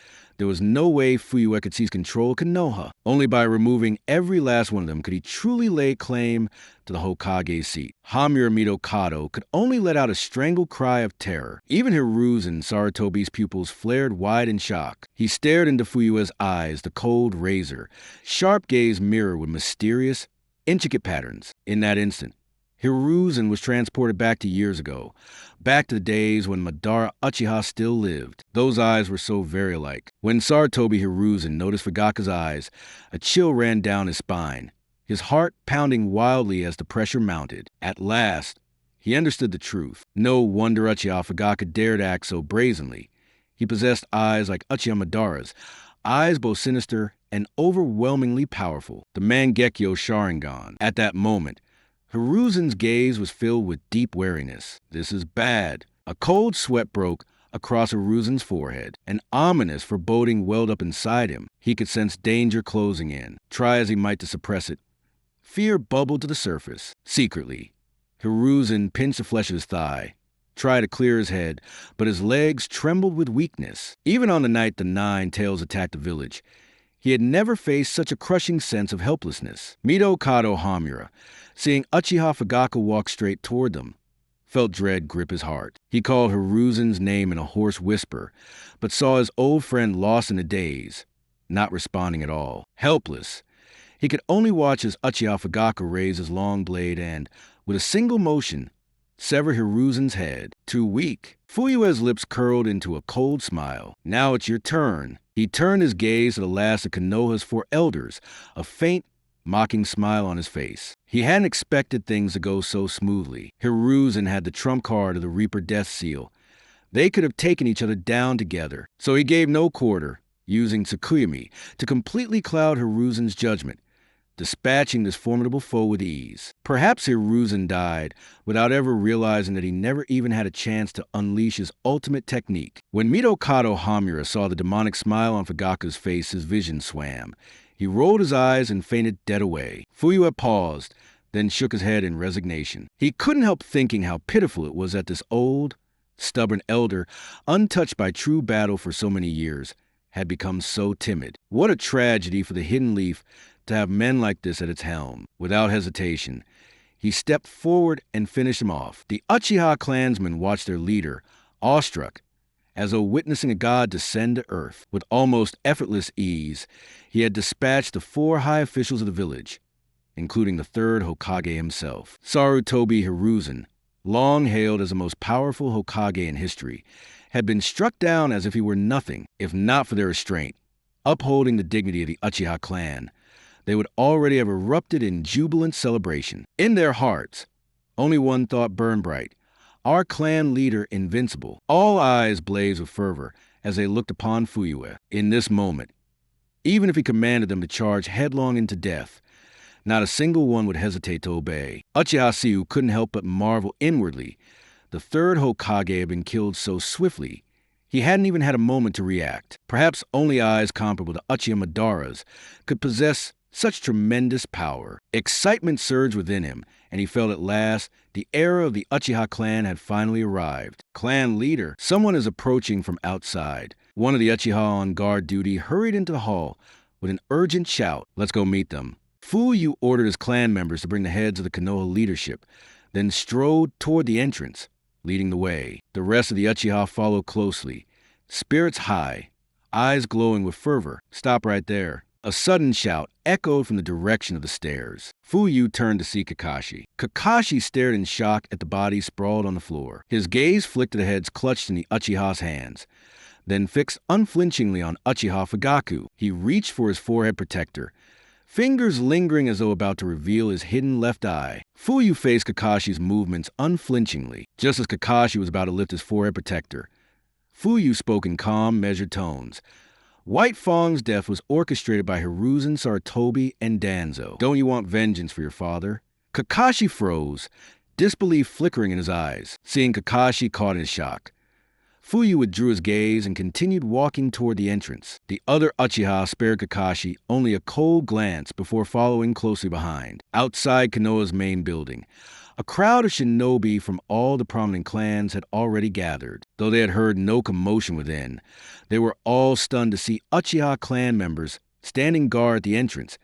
There was no way Fuyue could seize control of Konoha. Only by removing every last one of them could he truly lay claim to the Hokage seat. Hamura Mitokado could only let out a strangled cry of terror. Even Hiruzen, Sarutobi's pupils, flared wide in shock. He stared into Fuyue's eyes, the cold razor, sharp gaze mirrored with mysterious, intricate patterns. In that instant, Hiruzen was transported back to years ago, back to the days when Madara Uchiha still lived. Those eyes were so very alike. When Sarutobi Hiruzen noticed Fugaku's eyes, a chill ran down his spine, his heart pounding wildly as the pressure mounted. At last, he understood the truth. No wonder Uchiha Fugaku dared act so brazenly. He possessed eyes like Uchiha Madara's, eyes both sinister and overwhelmingly powerful. The Mangekyo Sharingan. At that moment, Hiruzen's gaze was filled with deep wariness. This is bad. A cold sweat broke across Hiruzen's forehead. An ominous foreboding welled up inside him. He could sense danger closing in. Try as he might to suppress it, fear bubbled to the surface. Secretly, Hiruzen pinched the flesh of his thigh, tried to clear his head, but his legs trembled with weakness. Even on the night the Nine Tails attacked the village, he had never faced such a crushing sense of helplessness. Mitokado Hamura, seeing Uchiha Fugaku walk straight toward them, felt dread grip his heart. He called Hiruzen's name in a hoarse whisper, but saw his old friend lost in a daze, not responding at all. Helpless, he could only watch as Uchiha Fugaku raise his long blade and, with a single motion, sever Hiruzen's head. Too weak. Fuyue's lips curled into a cold smile. Now it's your turn. He turned his gaze to the last of Konoha's four elders, a faint, mocking smile on his face. He hadn't expected things to go so smoothly. Hiruzen had the trump card of the Reaper Death Seal. They could have taken each other down together. So he gave no quarter, using Tsukuyami to completely cloud Hiruzen's judgment, dispatching this formidable foe with ease. Perhaps Hiruzen died without ever realizing that he never even had a chance to unleash his ultimate technique. When Mitokado Hamura saw the demonic smile on Fugaku's face, his vision swam. He rolled his eyes and fainted dead away. Fuyue paused, then shook his head in resignation. He couldn't help thinking how pitiful it was that this old, stubborn elder, untouched by true battle for so many years, had become so timid. What a tragedy for the Hidden Leaf to have men like this at its helm. Without hesitation, he stepped forward and finished him off. The Uchiha clansmen watched their leader, awestruck, as though witnessing a god descend to earth. With almost effortless ease, he had dispatched the four high officials of the village, including the third Hokage himself. Sarutobi Hiruzen, long hailed as the most powerful Hokage in history, had been struck down as if he were nothing, if not for their restraint, upholding the dignity of the Uchiha clan. They would already have erupted in jubilant celebration. In their hearts, only one thought burned bright: our clan leader invincible. All eyes blazed with fervor as they looked upon Fuyue. In this moment, even if he commanded them to charge headlong into death, not a single one would hesitate to obey. Uchiha Siu couldn't help but marvel inwardly. The third Hokage had been killed so swiftly, he hadn't even had a moment to react. Perhaps only eyes comparable to Uchiha Madara's could possess such tremendous power. Excitement surged within him, and he felt at last the era of the Uchiha clan had finally arrived. Clan leader, someone is approaching from outside. One of the Uchiha on guard duty hurried into the hall with an urgent shout. Let's go meet them. Fuyu ordered his clan members to bring the heads of the Konoha leadership, then strode toward the entrance, leading the way. The rest of the Uchiha followed closely, spirits high, eyes glowing with fervor. Stop right there. A sudden shout echoed from the direction of the stairs. Fuyu turned to see Kakashi. Kakashi stared in shock at the body sprawled on the floor. His gaze flicked to the heads clutched in the Uchiha's hands, then fixed unflinchingly on Uchiha Fugaku. He reached for his forehead protector, fingers lingering as though about to reveal his hidden left eye. Fuyu faced Kakashi's movements unflinchingly. Just as Kakashi was about to lift his forehead protector, Fuyu spoke in calm, measured tones. White Fang's death was orchestrated by Hiruzen, Sarutobi, and Danzo. Don't you want vengeance for your father? Kakashi froze, disbelief flickering in his eyes. Seeing Kakashi caught in shock, Fuyu withdrew his gaze and continued walking toward the entrance. The other Uchiha spared Kakashi only a cold glance before following closely behind. Outside Konoha's main building, A crowd of shinobi from all the prominent clans had already gathered. Though they had heard no commotion within, they were all stunned to see Uchiha clan members standing guard at the entrance,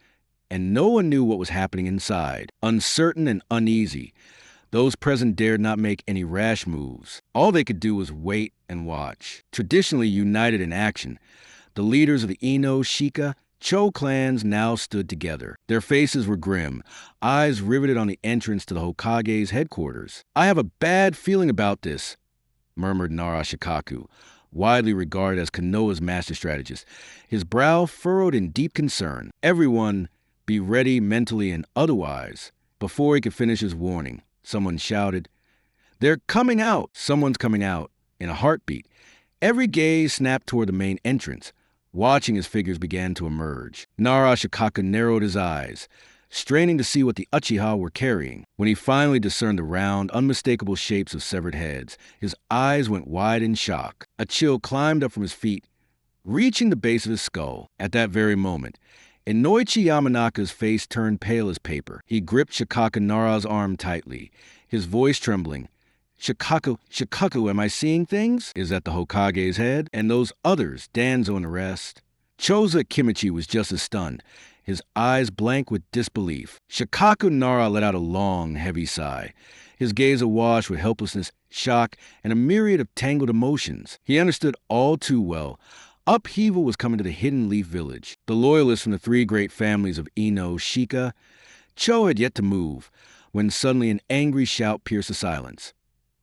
and no one knew what was happening inside. Uncertain and uneasy, those present dared not make any rash moves. All they could do was wait and watch. Traditionally united in action, the leaders of the Ino, Shika, Cho clans now stood together. Their faces were grim, eyes riveted on the entrance to the Hokage's headquarters. "I have a bad feeling about this," murmured Nara Shikaku, widely regarded as Konoha's master strategist, his brow furrowed in deep concern. Everyone be ready mentally and otherwise. Before he could finish his warning, someone shouted, "They're coming out!" Someone's coming out. In a heartbeat, every gaze snapped toward the main entrance. Watching as figures began to emerge, Nara Shikaku narrowed his eyes, straining to see what the Uchiha were carrying. When he finally discerned the round, unmistakable shapes of severed heads, his eyes went wide in shock. A chill climbed up from his feet, reaching the base of his skull. At that very moment, Inoichi Yamanaka's face turned pale as paper. He gripped Shikaku Nara's arm tightly, his voice trembling. Shikaku, am I seeing things? Is that the Hokage's head? And those others, Danzo and the rest?" Choza Kimichi was just as stunned, his eyes blank with disbelief. Shikaku Nara let out a long, heavy sigh, his gaze awash with helplessness, shock, and a myriad of tangled emotions. He understood all too well. Upheaval was coming to the Hidden Leaf Village. The loyalists from the three great families of Ino, Shika, Cho had yet to move, when suddenly an angry shout pierced the silence.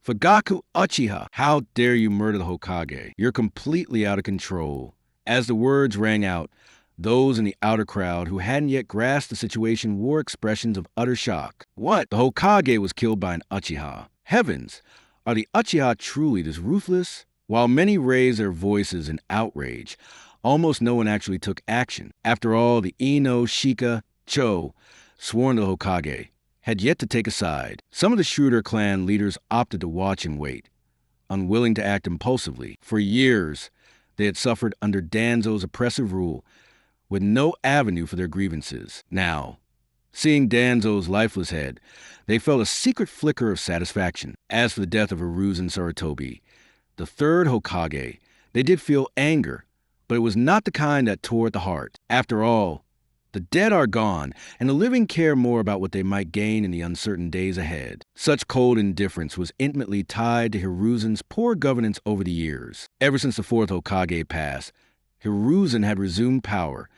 "Fugaku Uchiha! How dare you murder the Hokage? You're completely out of control." As the words rang out, those in the outer crowd who hadn't yet grasped the situation wore expressions of utter shock. What? The Hokage was killed by an Uchiha. Heavens! Are the Uchiha truly this ruthless? While many raised their voices in outrage, almost no one actually took action. After all, the Ino, Shika, Cho, sworn to the Hokage, had yet to take a side. Some of the shrewder clan leaders opted to watch and wait, unwilling to act impulsively. For years, they had suffered under Danzo's oppressive rule, with no avenue for their grievances. Now, seeing Danzo's lifeless head, they felt a secret flicker of satisfaction. As for the death of Hiruzen Sarutobi, the third Hokage, they did feel anger, but it was not the kind that tore at the heart. After all, the dead are gone, and the living care more about what they might gain in the uncertain days ahead. Such cold indifference was intimately tied to Hiruzen's poor governance over the years. Ever since the fourth Hokage passed, Hiruzen had resumed power,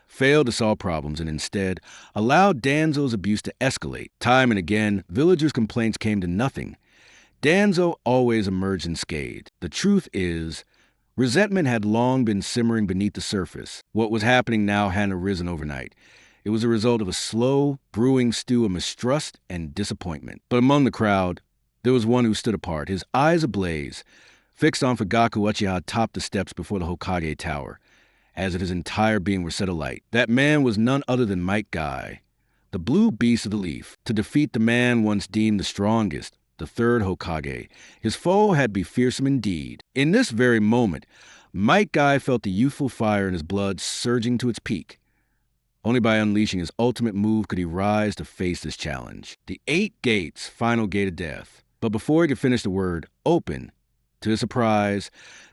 failed to solve problems, and instead allowed Danzo's abuse to escalate. Time and again, villagers' complaints came to nothing. Danzo always emerged unscathed. The truth is, resentment had long been simmering beneath the surface. What was happening now hadn't arisen overnight. It was a result of a slow, brewing stew of mistrust and disappointment. But among the crowd, there was one who stood apart, his eyes ablaze, fixed on Fugaku Uchiha atop the steps before the Hokage Tower, as if his entire being were set alight. That man was none other than Might Guy, the blue beast of the leaf. To defeat the man once deemed the strongest, the third Hokage, his foe had to be fearsome indeed. In this very moment, Might Guy felt the youthful fire in his blood surging to its peak. Only by unleashing his ultimate move could he rise to face this challenge. The 8 gates, final gate of death. But before he could finish the word, open, to his surprise,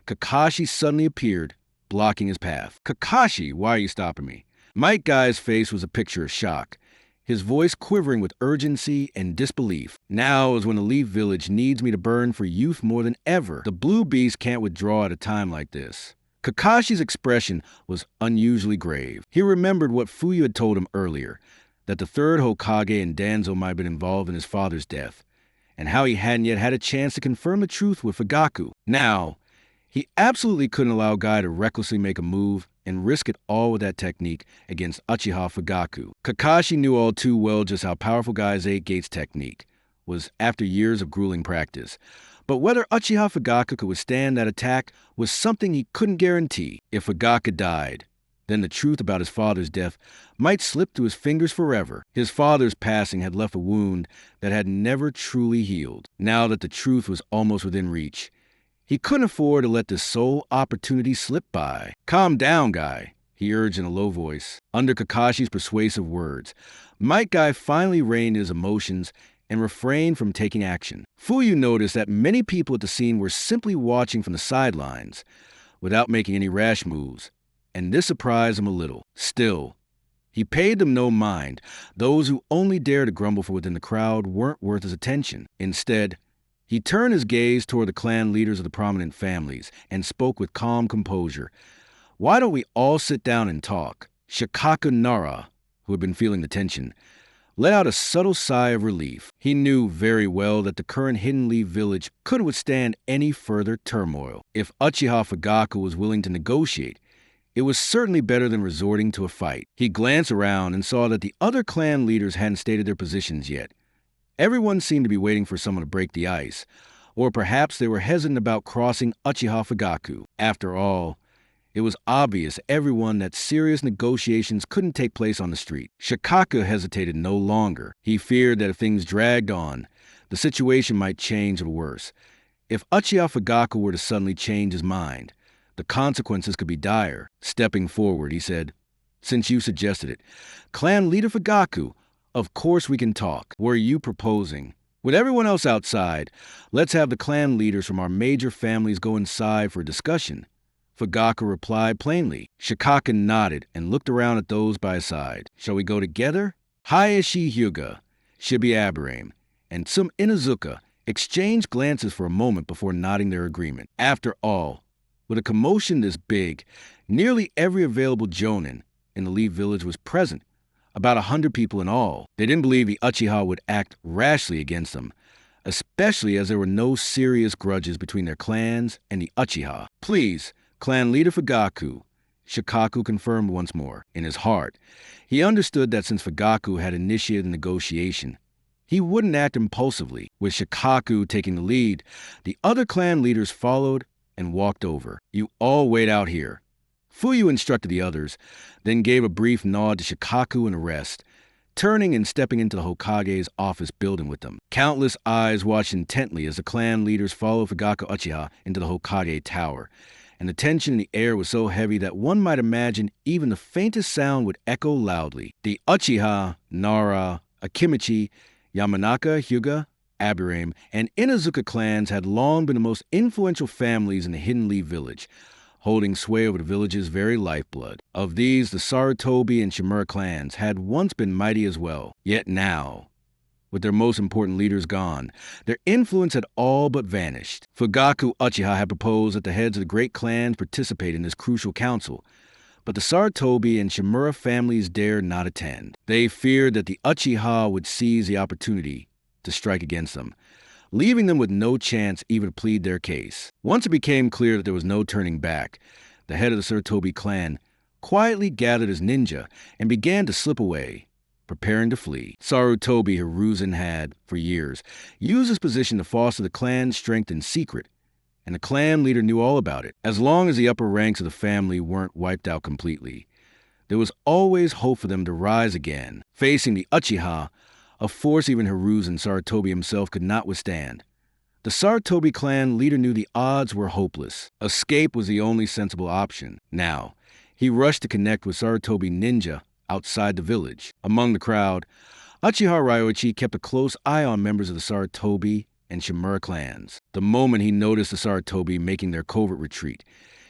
Kakashi suddenly appeared, blocking his path. "Kakashi, why are you stopping me?" Might Guy's face was a picture of shock, his voice quivering with urgency and disbelief. "Now is when the Leaf Village needs me to burn for youth more than ever. The Blue Beast can't withdraw at a time like this." Kakashi's expression was unusually grave. He remembered what Fuyu had told him earlier, that the third Hokage and Danzo might have been involved in his father's death, and how he hadn't yet had a chance to confirm the truth with Fugaku. Now, he absolutely couldn't allow Guy to recklessly make a move and risk it all with that technique against Uchiha Fugaku. Kakashi knew all too well just how powerful Guy's 8 Gates technique was after years of grueling practice. But whether Uchiha Fugaku could withstand that attack was something he couldn't guarantee. If Fugaku died, then the truth about his father's death might slip through his fingers forever. His father's passing had left a wound that had never truly healed. Now that the truth was almost within reach, he couldn't afford to let this sole opportunity slip by. "Calm down, Guy," he urged in a low voice. Under Kakashi's persuasive words, Might Guy finally reined his emotions and refrained from taking action. Fuyu noticed that many people at the scene were simply watching from the sidelines, without making any rash moves, and this surprised him a little. Still, he paid them no mind. Those who only dared to grumble from within the crowd weren't worth his attention. Instead, he turned his gaze toward the clan leaders of the prominent families and spoke with calm composure. "Why don't we all sit down and talk?" Shikaku Nara, who had been feeling the tension, let out a subtle sigh of relief. He knew very well that the current Hidden Leaf village couldn't withstand any further turmoil. If Uchiha Fugaku was willing to negotiate, it was certainly better than resorting to a fight. He glanced around and saw that the other clan leaders hadn't stated their positions yet. Everyone seemed to be waiting for someone to break the ice, or perhaps they were hesitant about crossing Uchiha Fugaku. After all, it was obvious to everyone that serious negotiations couldn't take place on the street. Shikaku hesitated no longer. He feared that if things dragged on, the situation might change for the worse. If Uchiha Fugaku were to suddenly change his mind, the consequences could be dire. Stepping forward, he said, "Since you suggested it, Clan Leader Fugaku, of course we can talk. What are you proposing? With everyone else outside, let's have the clan leaders from our major families go inside for a discussion." Fugaku replied plainly. Shikaku nodded and looked around at those by his side. "Shall we go together?" Hayashi Hyuga, Shibi Aburame, and Tsum Inuzuka exchanged glances for a moment before nodding their agreement. After all, with a commotion this big, nearly every available jonin in the Leaf village was present, about 100 people in all. They didn't believe the Uchiha would act rashly against them, especially as there were no serious grudges between their clans and the Uchiha. "Please, Clan Leader Fugaku," Shikaku confirmed once more. In his heart, he understood that since Fugaku had initiated the negotiation, he wouldn't act impulsively. With Shikaku taking the lead, the other clan leaders followed and walked over. "You all wait out here." Fuyu instructed the others, then gave a brief nod to Shikaku and the rest, turning and stepping into the Hokage's office building with them. Countless eyes watched intently as the clan leaders followed Fugaku Uchiha into the Hokage tower, and the tension in the air was so heavy that one might imagine even the faintest sound would echo loudly. The Uchiha, Nara, Akimichi, Yamanaka, Hyuga, Aburame, and Inuzuka clans had long been the most influential families in the Hidden Leaf village, holding sway over the village's very lifeblood. Of these, the Sarutobi and Shimura clans had once been mighty as well. Yet now, with their most important leaders gone, their influence had all but vanished. Fugaku Uchiha had proposed that the heads of the great clans participate in this crucial council, but the Sarutobi and Shimura families dared not attend. They feared that the Uchiha would seize the opportunity to strike against them, leaving them with no chance even to plead their case. Once it became clear that there was no turning back, the head of the Sarutobi clan quietly gathered his ninja and began to slip away, preparing to flee. Sarutobi Hiruzen had, for years, used his position to foster the clan's strength in secret, and the clan leader knew all about it. As long as the upper ranks of the family weren't wiped out completely, there was always hope for them to rise again, facing the Uchiha, a force even Hiruzen Sarutobi himself could not withstand. The Sarutobi clan leader knew the odds were hopeless. Escape was the only sensible option. Now, he rushed to connect with Sarutobi ninja outside the village. Among the crowd, Uchiha Ryoichi kept a close eye on members of the Sarutobi and Shimura clans. The moment he noticed the Sarutobi making their covert retreat,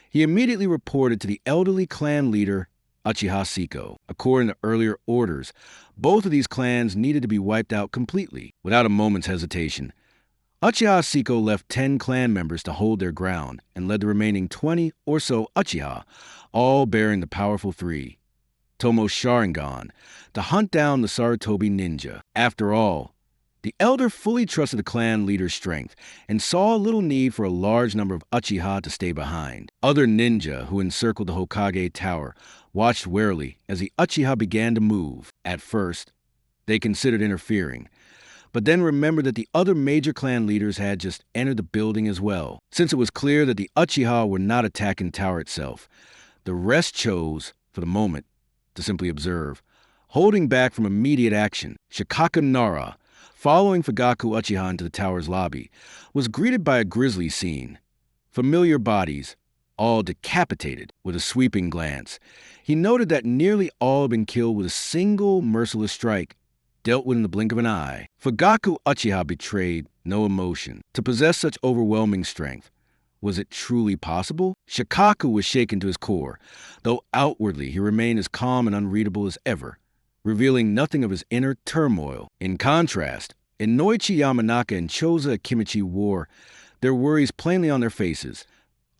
he immediately reported to the elderly clan leader, Uchiha Siko. According to earlier orders, both of these clans needed to be wiped out completely. Without a moment's hesitation, Uchiha Siko left 10 clan members to hold their ground and led the remaining 20 or so Uchiha, all bearing the powerful 3, Tomo Sharingan, to hunt down the Sarutobi ninja. After all, the elder fully trusted the clan leader's strength and saw little need for a large number of Uchiha to stay behind. Other ninja who encircled the Hokage tower watched warily as the Uchiha began to move. At first, they considered interfering, but then remembered that the other major clan leaders had just entered the building as well. Since it was clear that the Uchiha were not attacking the tower itself, the rest chose, for the moment, to simply observe, holding back from immediate action. Shikaku Nara, following Fugaku Uchiha into the tower's lobby, was greeted by a grisly scene. Familiar bodies, all decapitated. With a sweeping glance, he noted that nearly all had been killed with a single merciless strike, dealt with in the blink of an eye. Fugaku Uchiha betrayed no emotion. To possess such overwhelming strength, was it truly possible? Shikaku was shaken to his core, though outwardly he remained as calm and unreadable as ever, revealing nothing of his inner turmoil. In contrast, Inoichi Yamanaka and Choza Akimichi wore their worries plainly on their faces,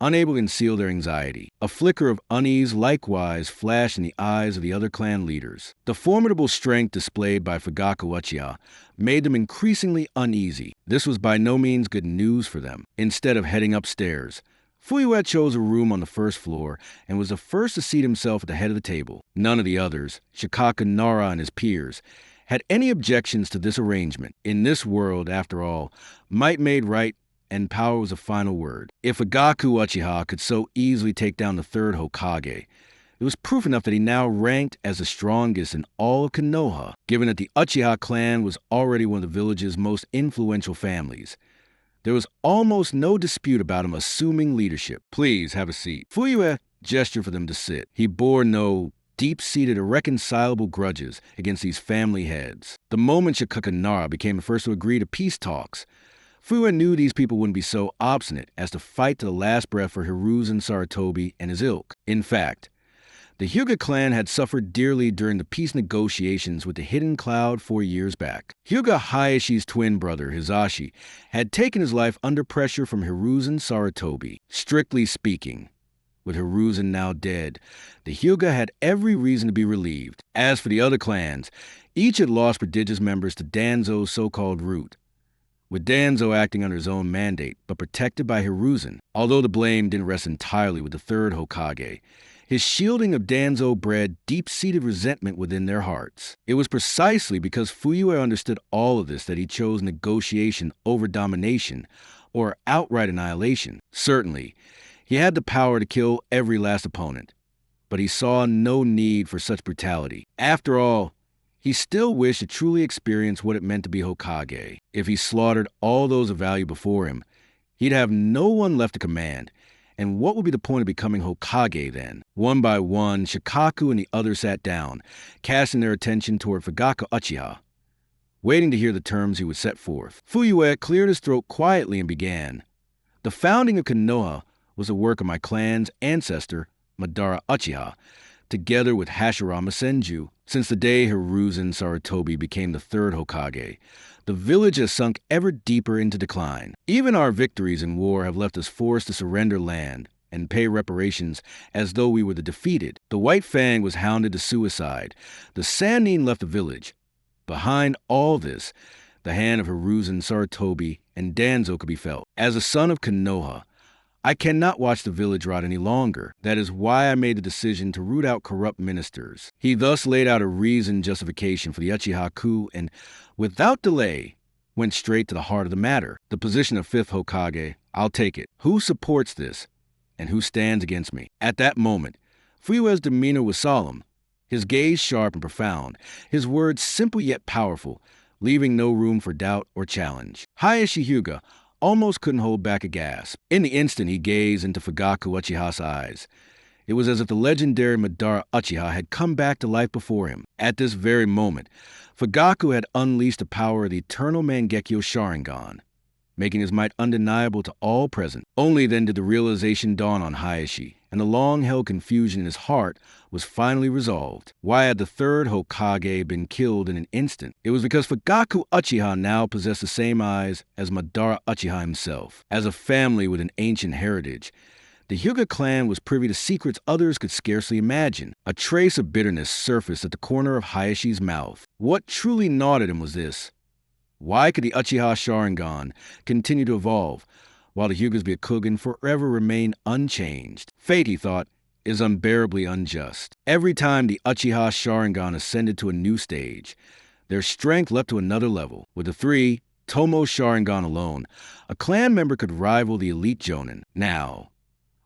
unable to conceal their anxiety. A flicker of unease likewise flashed in the eyes of the other clan leaders. The formidable strength displayed by Fugaku Uchiha made them increasingly uneasy. This was by no means good news for them. Instead of heading upstairs, Fuyue chose a room on the first floor and was the first to seat himself at the head of the table. None of the others, Shikaka Nara and his peers, had any objections to this arrangement. In this world, after all, might made right and power was a final word. If Fugaku Uchiha could so easily take down the third Hokage, it was proof enough that he now ranked as the strongest in all of Konoha, given that the Uchiha clan was already one of the village's most influential families. There was almost no dispute about him assuming leadership. Please have a seat. Fuyue gestured for them to sit. He bore no deep-seated, irreconcilable grudges against these family heads. The moment Shikaka Nara became the first to agree to peace talks, Fuyue knew these people wouldn't be so obstinate as to fight to the last breath for Hiruzen Saratobi and his ilk. In fact, the Hyuga clan had suffered dearly during the peace negotiations with the Hidden Cloud 4 years back. Hyuga Hayashi's twin brother, Hizashi, had taken his life under pressure from Hiruzen Saratobi. Strictly speaking, with Hiruzen now dead, the Hyuga had every reason to be relieved. As for the other clans, each had lost prodigious members to Danzo's so-called root, with Danzo acting under his own mandate, but protected by Hiruzen. Although the blame didn't rest entirely with the third Hokage, his shielding of Danzo bred deep-seated resentment within their hearts. It was precisely because Fuyue understood all of this that he chose negotiation over domination, or outright annihilation. Certainly, he had the power to kill every last opponent, but he saw no need for such brutality. After all, he still wished to truly experience what it meant to be Hokage. If he slaughtered all those of value before him, he'd have no one left to command. And what would be the point of becoming Hokage then? One by one, Shikaku and the others sat down, casting their attention toward Fugaku Uchiha, waiting to hear the terms he would set forth. Fuyue cleared his throat quietly and began. The founding of Konoha was the work of my clan's ancestor, Madara Uchiha, together with Hashirama Senju. Since the day Hiruzen Sarutobi became the third Hokage, the village has sunk ever deeper into decline. Even our victories in war have left us forced to surrender land and pay reparations as though we were the defeated. The White Fang was hounded to suicide. The Sannin left the village. Behind all this, the hand of Hiruzen Sarutobi and Danzo could be felt. As a son of Konoha, I cannot watch the village rot any longer. That is why I made the decision to root out corrupt ministers. He thus laid out a reasoned justification for the Uchiha coup and, without delay, went straight to the heart of the matter. The position of fifth Hokage, I'll take it. Who supports this, and who stands against me? At that moment, Fuyue's demeanor was solemn, his gaze sharp and profound, his words simple yet powerful, leaving no room for doubt or challenge. Hayashi Hyuga almost couldn't hold back a gasp. In the instant he gazed into Fugaku Uchiha's eyes, it was as if the legendary Madara Uchiha had come back to life before him. At this very moment, Fugaku had unleashed the power of the eternal Mangekyo Sharingan, making his might undeniable to all present. Only then did the realization dawn on Hayashi, and the long-held confusion in his heart was finally resolved. Why had the third Hokage been killed in an instant? It was because Fugaku Uchiha now possessed the same eyes as Madara Uchiha himself. As a family with an ancient heritage, the Hyuga clan was privy to secrets others could scarcely imagine. A trace of bitterness surfaced at the corner of Hayashi's mouth. What truly gnawed at him was this: why could the Uchiha Sharingan continue to evolve, while the Hyuga's Byakugan forever remain unchanged? Fate, he thought, is unbearably unjust. Every time the Uchiha Sharingan ascended to a new stage, their strength leapt to another level. With the three, Tomo Sharingan alone, a clan member could rival the elite Jonin. Now,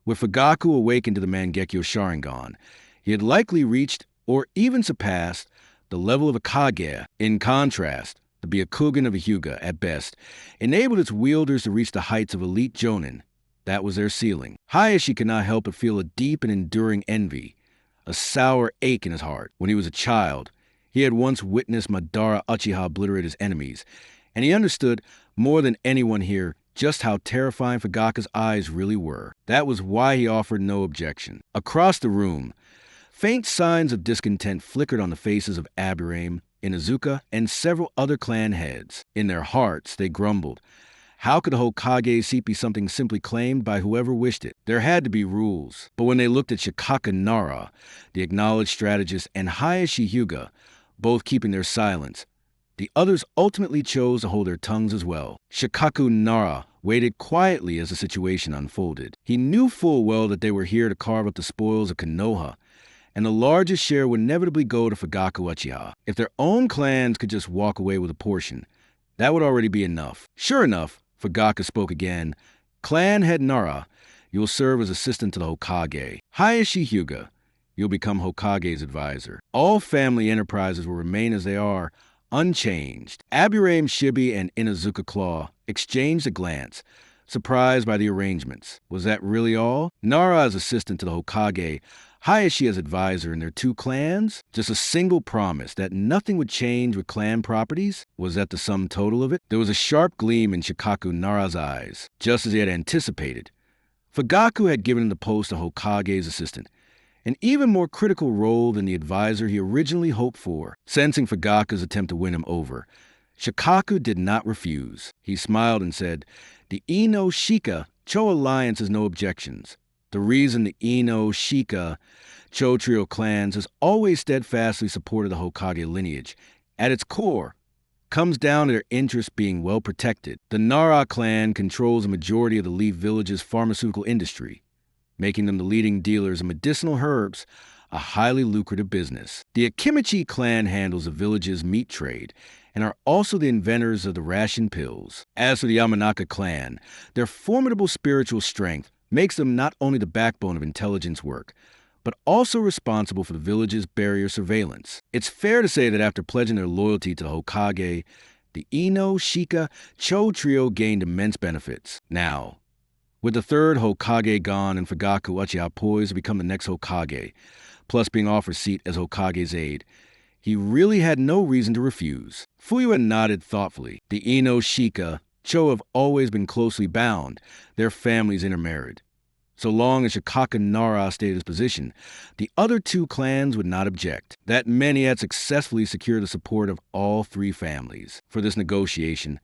with Fugaku awakened to the Mangekyo Sharingan, he had likely reached, or even surpassed, the level of a Kage. In contrast, the Byakugan of a Hyuga, at best, enabled its wielders to reach the heights of elite Jonin. That was their ceiling. Hayashi could not help but feel a deep and enduring envy, a sour ache in his heart. When he was a child, He had once witnessed Madara Uchiha obliterate his enemies, and he understood more than anyone here just how terrifying Fugaka's eyes really were. That was why he offered no objection. Across the room, faint signs of discontent flickered on the faces of Aburame, Inuzuka, and several other clan heads. In their hearts, they grumbled. How could the Hokage seat be something simply claimed by whoever wished it? There had to be rules. But when they looked at Shikaka Nara, the acknowledged strategist, and Hayashi Hyuga, both keeping their silence, the others ultimately chose to hold their tongues as well. Shikaku Nara waited quietly as the situation unfolded. He knew full well that they were here to carve up the spoils of Konoha, and the largest share would inevitably go to Fugaku Uchiha. If their own clans could just walk away with a portion, that would already be enough. Sure enough, Fugaku spoke again. Clan head Nara, you'll serve as assistant to the Hokage. Hayashi Hyuga, you'll become Hokage's advisor. All family enterprises will remain as they are, unchanged. Aburame Shibi and Inuzuka Claw exchanged a glance, surprised by the arrangements. Was that really all? Nara as assistant to the Hokage, Hayashi as advisor in their two clans? Just a single promise that nothing would change with clan properties? Was that the sum total of it? There was a sharp gleam in Shikaku Nara's eyes, just as he had anticipated. Fugaku had given him the post of Hokage's assistant, an even more critical role than the advisor he originally hoped for. Sensing Fugaku's attempt to win him over, Shikaku did not refuse. He smiled and said, "The Ino Shika Cho alliance has no objections. The reason the Ino, Shika, Cho trio clans has always steadfastly supported the Hokage lineage, at its core, comes down to their interests being well protected. The Nara clan controls a majority of the Leaf Village's pharmaceutical industry, making them the leading dealers of medicinal herbs, a highly lucrative business. The Akimichi clan handles the village's meat trade and are also the inventors of the ration pills. As for the Yamanaka clan, their formidable spiritual strength makes them not only the backbone of intelligence work, but also responsible for the village's barrier surveillance. It's fair to say that after pledging their loyalty to the Hokage, the Ino, Shika, Cho trio gained immense benefits. Now, with the third Hokage gone and Fugaku Uchiha poised to become the next Hokage, plus being offered a seat as Hokage's aide, he really had no reason to refuse. Fuyu nodded thoughtfully. The Ino, Shika, Cho have always been closely bound, their families intermarried. So long as Shikaka Nara stayed his position, the other two clans would not object. That meant he had successfully secured the support of all three families. For this negotiation,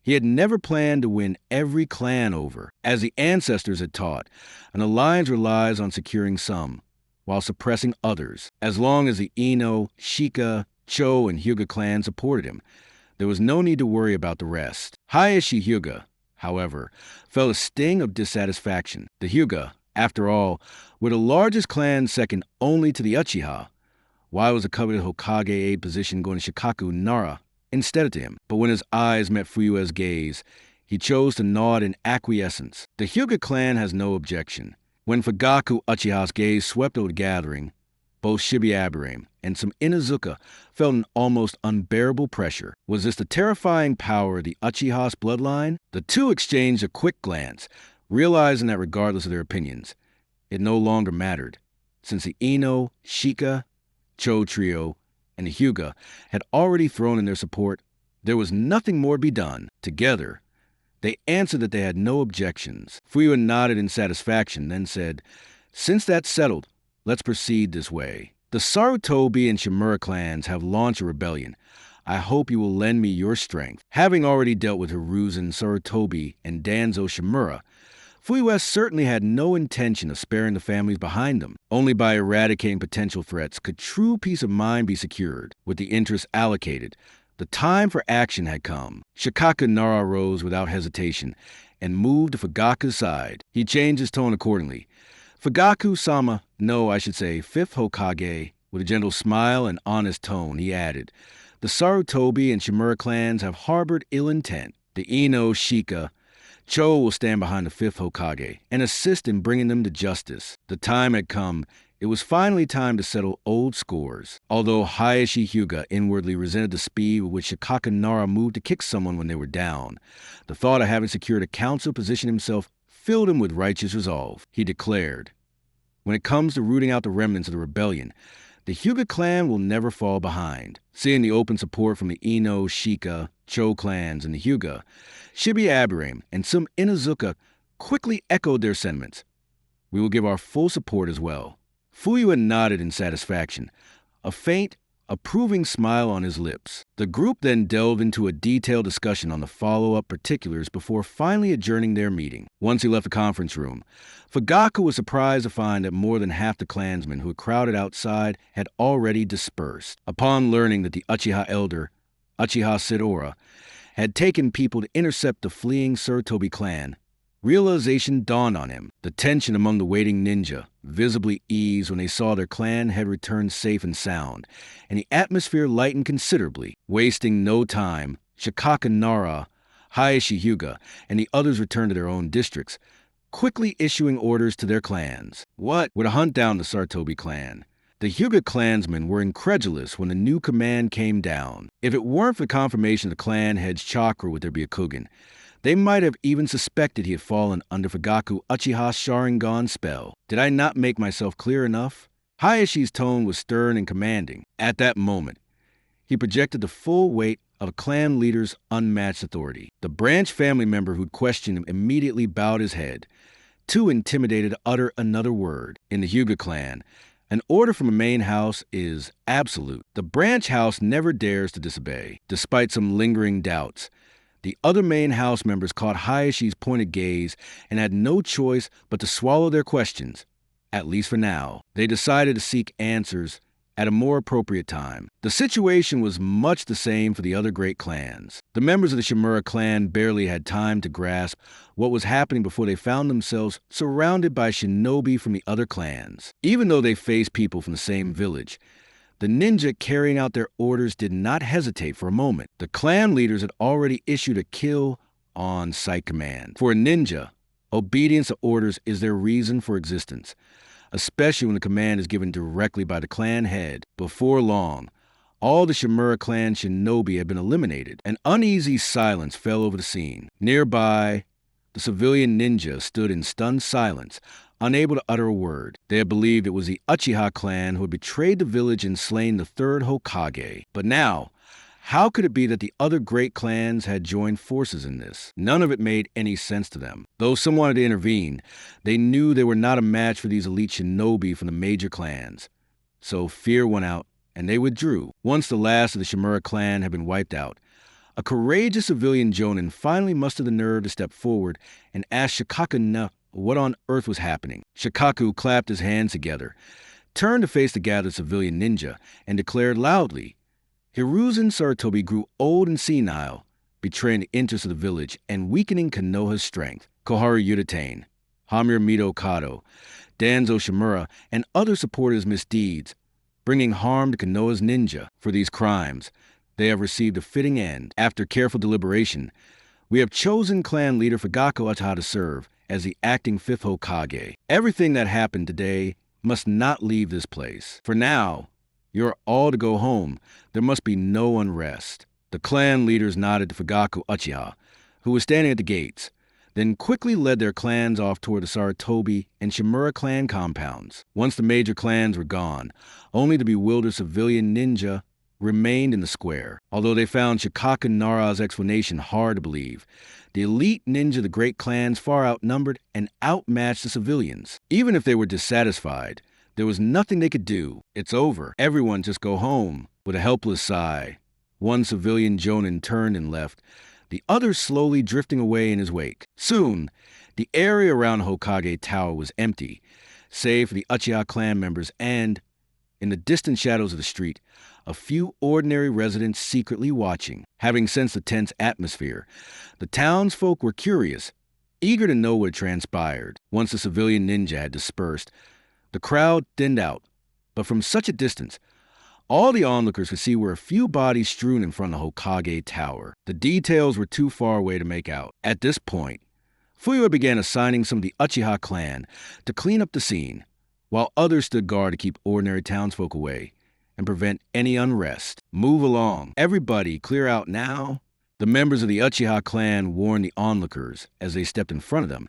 he had never planned to win every clan over. As the ancestors had taught, an alliance relies on securing some, while suppressing others. As long as the Ino, Shika, Cho, and Hyuga clans supported him, there was no need to worry about the rest. Hayashi Hyuga, however, felt a sting of dissatisfaction. The Hyuga, after all, were the largest clan second only to the Uchiha. Why was the coveted Hokage aide position going to Shikaku Nara instead of to him? But when his eyes met Fuyue's gaze, he chose to nod in acquiescence. The Hyuga clan has no objection. When Fugaku Uchiha's gaze swept over the gathering, both Shibi Aburame and some Inuzuka felt an almost unbearable pressure. Was this the terrifying power of the Uchiha's bloodline? The two exchanged a quick glance, realizing that regardless of their opinions, it no longer mattered, since the Ino, Shika, Cho trio, and the Hyuga had already thrown in their support. There was nothing more to be done. Together, they answered that they had no objections. Fuyu nodded in satisfaction, then said, "Since that's settled, let's proceed this way. The Sarutobi and Shimura clans have launched a rebellion. I hope you will lend me your strength." Having already dealt with Hiruzen Sarutobi and Danzo Shimura, Fuyu certainly had no intention of sparing the families behind them. Only by eradicating potential threats could true peace of mind be secured. With the interests allocated, the time for action had come. Shikaka Nara rose without hesitation and moved to Fugaku's side. He changed his tone accordingly. "Fugaku-sama, no, I should say, fifth Hokage." With a gentle smile and honest tone, he added, "The Sarutobi and Shimura clans have harbored ill intent. The Ino, Shika, Cho will stand behind the fifth Hokage and assist in bringing them to justice." The time had come. It was finally time to settle old scores. Although Hayashi Hyuga inwardly resented the speed with which Shikaka Nara moved to kick someone when they were down, the thought of having secured a council position himself filled him with righteous resolve. He declared, "When it comes to rooting out the remnants of the rebellion, The Hyuga clan will never fall behind. Seeing the open support from the Ino, Shika, Cho clans and the Hyuga, Shibi Aburame and some Inazuka quickly echoed their sentiments. We will give our full support as well. Fuyua nodded in satisfaction, a faint, approving smile on his lips. The group then delved into a detailed discussion on the follow-up particulars before finally adjourning their meeting. Once he left the conference room, Fugaku was surprised to find that more than half the clansmen who had crowded outside had already dispersed. Upon learning that the Uchiha elder, Uchiha Sidora, had taken people to intercept the fleeing Sarutobi clan, realization dawned on him. The tension among the waiting ninja visibly eased when they saw their clan had returned safe and sound, and the atmosphere lightened considerably. Wasting no time, Shikaka Nara, Hayashi Hyuga, and the others returned to their own districts, quickly issuing orders to their clans. What would hunt down the Saratobi clan? The Hyuga clansmen were incredulous when the new command came down. If it weren't for the confirmation of the clan head's chakra with their Byakugan, they might have even suspected he had fallen under Fugaku Uchiha's Sharingan spell. Did I not make myself clear enough? Hayashi's tone was stern and commanding. At that moment, he projected the full weight of a clan leader's unmatched authority. The branch family member who'd questioned him immediately bowed his head, too intimidated to utter another word. In the Hyuga clan, an order from a main house is absolute. The branch house never dares to disobey, despite some lingering doubts. The other main house members caught Hayashi's pointed gaze and had no choice but to swallow their questions, at least for now. They decided to seek answers at a more appropriate time. The situation was much the same for the other great clans. The members of the Shimura clan barely had time to grasp what was happening before they found themselves surrounded by shinobi from the other clans. Even though they faced people from the same village, the ninja carrying out their orders did not hesitate for a moment. The clan leaders had already issued a kill on sight command. For a ninja, obedience to orders is their reason for existence, especially when the command is given directly by the clan head. Before long, all the Shimura clan shinobi had been eliminated. An uneasy silence fell over the scene. Nearby, the civilian ninja stood in stunned silence, unable to utter a word. They had believed it was the Uchiha clan who had betrayed the village and slain the third Hokage. But now, how could it be that the other great clans had joined forces in this? None of it made any sense to them. Though some wanted to intervene, they knew they were not a match for these elite shinobi from the major clans. So fear went out, and they withdrew. Once the last of the Shimura clan had been wiped out, a courageous civilian jonin finally mustered the nerve to step forward and ask Shikaku what on earth was happening. Shikaku clapped his hands together, turned to face the gathered civilian ninja, and declared loudly, Hiruzen Sarutobi grew old and senile, betraying the interests of the village and weakening Konoha's strength. Koharu Yuditane, Hamir Mido Kado, Danzo Shimura, and others supported his misdeeds, bringing harm to Konoha's ninja. For these crimes, they have received a fitting end. After careful deliberation, we have chosen clan leader Fugaku Uchiha to serve as the acting fifth Hokage. Everything that happened today must not leave this place. For now, you're all to go home. There must be no unrest. The clan leaders nodded to Fugaku Uchiha, who was standing at the gates, then quickly led their clans off toward the Saratobi and Shimura clan compounds. Once the major clans were gone, only the bewildered civilian ninja remained in the square. Although they found Shikaka Nara's explanation hard to believe, the elite ninja of the great clans far outnumbered and outmatched the civilians. Even if they were dissatisfied, there was nothing they could do. It's over. Everyone just go home. With a helpless sigh, one civilian jonin turned and left, the others slowly drifting away in his wake. Soon, the area around Hokage Tower was empty, save for the Uchiha clan members and, in the distant shadows of the street, a few ordinary residents secretly watching. Having sensed the tense atmosphere, the townsfolk were curious, eager to know what had transpired. Once the civilian ninja had dispersed, the crowd thinned out, but from such a distance, all the onlookers could see were a few bodies strewn in front of the Hokage Tower. The details were too far away to make out. At this point, Fuyua began assigning some of the Uchiha clan to clean up the scene, while others stood guard to keep ordinary townsfolk away and prevent any unrest. Move along. Everybody, clear out now. The members of the Uchiha clan warned the onlookers as they stepped in front of them,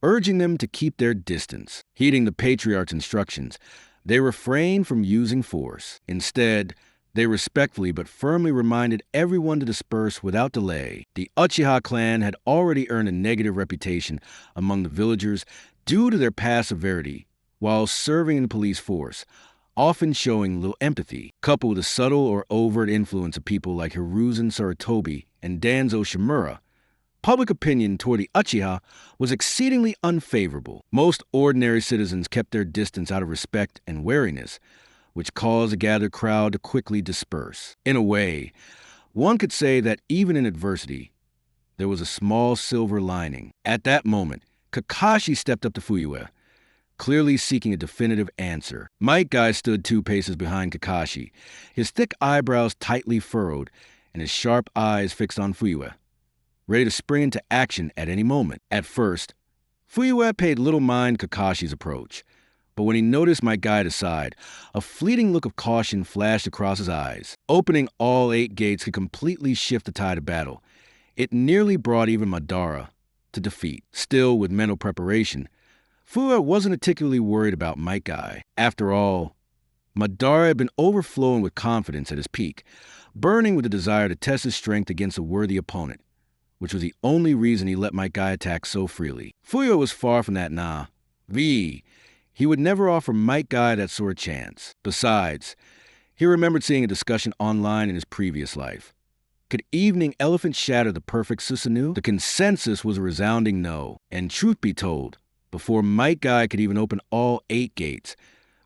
urging them to keep their distance. Heeding the patriarch's instructions, They refrained from using force. Instead, they respectfully but firmly reminded everyone to disperse without delay. The Uchiha clan had already earned a negative reputation among the villagers due to their past severity while serving in the police force, often showing little empathy, coupled with the subtle or overt influence of people like Hiruzen Sarutobi and Danzo Shimura. Public opinion toward the Uchiha was exceedingly unfavorable. Most ordinary citizens kept their distance out of respect and wariness, which caused the gathered crowd to quickly disperse. In a way, one could say that even in adversity, there was a small silver lining. At that moment, Kakashi stepped up to Fuyue, clearly seeking a definitive answer. Might Guy stood 2 paces behind Kakashi, his thick eyebrows tightly furrowed and his sharp eyes fixed on Fuyue, ready to spring into action at any moment. At first, Fuyue paid little mind Kakashi's approach, but when he noticed Might Guy aside, a fleeting look of caution flashed across his eyes. Opening all 8 gates could completely shift the tide of battle. It nearly brought even Madara to defeat. Still, with mental preparation, Fuyue wasn't particularly worried about Might Guy. After all, Madara had been overflowing with confidence at his peak, burning with the desire to test his strength against a worthy opponent, which was the only reason he let Might Guy attack so freely. Fuyue was far from that he would never offer Might Guy that sort of chance. Besides, he remembered seeing a discussion online in his previous life. Could Evening Elephant shatter the perfect Susanoo? The consensus was a resounding no, and truth be told, before Might Guy could even open all 8 gates,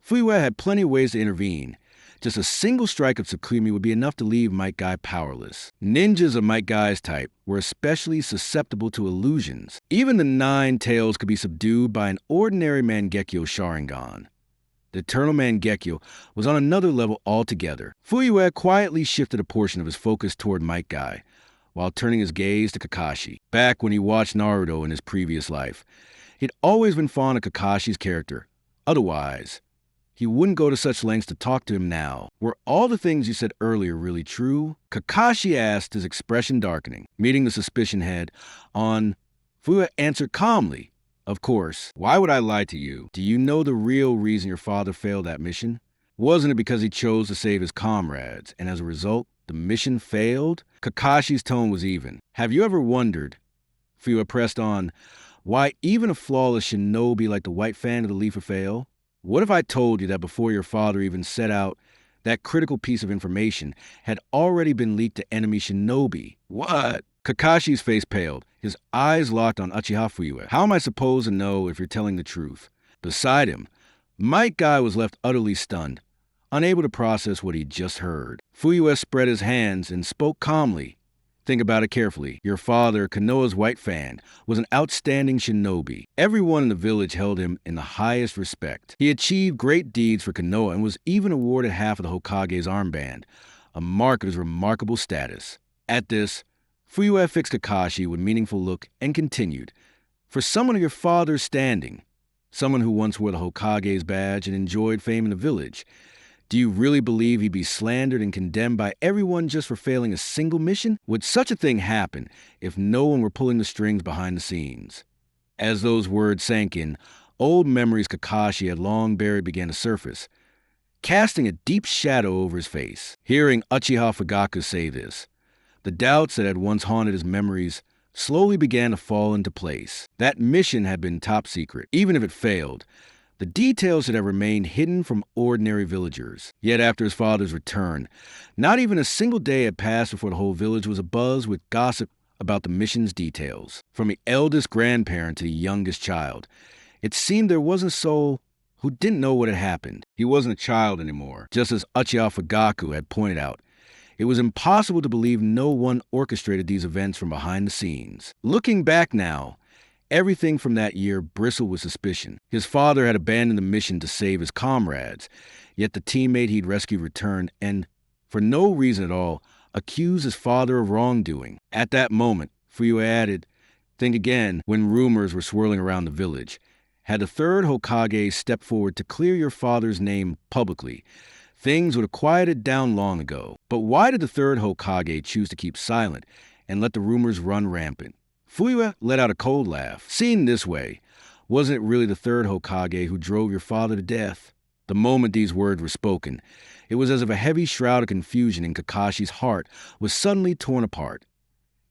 Fuyue had plenty of ways to intervene. Just a single strike of Tsukumi would be enough to leave Might Guy powerless. Ninjas of Might Guy's type were especially susceptible to illusions. Even the 9 tails could be subdued by an ordinary Mangekyo Sharingan. The eternal Mangekyo was on another level altogether. Fuyue quietly shifted a portion of his focus toward Might Guy, while turning his gaze to Kakashi. Back when he watched Naruto in his previous life, he'd always been fond of Kakashi's character. Otherwise, he wouldn't go to such lengths to talk to him now. Were all the things you said earlier really true? Kakashi asked, his expression darkening. Meeting the suspicion head on, Fuyue answered calmly, "Of course. Why would I lie to you? Do you know the real reason your father failed that mission? Wasn't it because he chose to save his comrades, and as a result, the mission failed?" Kakashi's tone was even. "Have you ever wondered," Fuyue pressed on, "why even a flawless shinobi like the White Fan of the Leaf would fail? What if I told you that before your father even set out, that critical piece of information had already been leaked to enemy shinobi?" "What?" Kakashi's face paled, his eyes locked on Uchiha Fuyue. "How am I supposed to know if you're telling the truth?" Beside him, Might Guy was left utterly stunned, unable to process what he'd just heard. Fuyue spread his hands and spoke calmly. "Think about it carefully. Your father, Konoha's White Fan, was an outstanding shinobi. Everyone in the village held him in the highest respect. He achieved great deeds for Konoha and was even awarded half of the Hokage's armband, a mark of his remarkable status." At this, Fuyue fixed Kakashi with a meaningful look and continued, "For someone of your father's standing, someone who once wore the Hokage's badge and enjoyed fame in the village, do you really believe he'd be slandered and condemned by everyone just for failing a single mission? Would such a thing happen if no one were pulling the strings behind the scenes?" As those words sank in, old memories Kakashi had long buried began to surface, casting a deep shadow over his face. Hearing Uchiha Fugaku say this, the doubts that had once haunted his memories slowly began to fall into place. That mission had been top secret. Even if it failed, the details should have remained hidden from ordinary villagers. Yet after his father's return, not even a single day had passed before the whole village was abuzz with gossip about the mission's details. From the eldest grandparent to the youngest child, it seemed there wasn't a soul who didn't know what had happened. He wasn't a child anymore. Just as Uchiha Fugaku had pointed out, it was impossible to believe no one orchestrated these events from behind the scenes. Looking back now, everything from that year bristled with suspicion. His father had abandoned the mission to save his comrades, yet the teammate he'd rescued returned and, for no reason at all, accused his father of wrongdoing. At that moment, Fuyue added, "Think again, when rumors were swirling around the village. Had the third Hokage stepped forward to clear your father's name publicly, things would have quieted down long ago. But why did the third Hokage choose to keep silent and let the rumors run rampant?" Fuyue let out a cold laugh. "Seen this way, wasn't it really the third Hokage who drove your father to death?" The moment these words were spoken, it was as if a heavy shroud of confusion in Kakashi's heart was suddenly torn apart.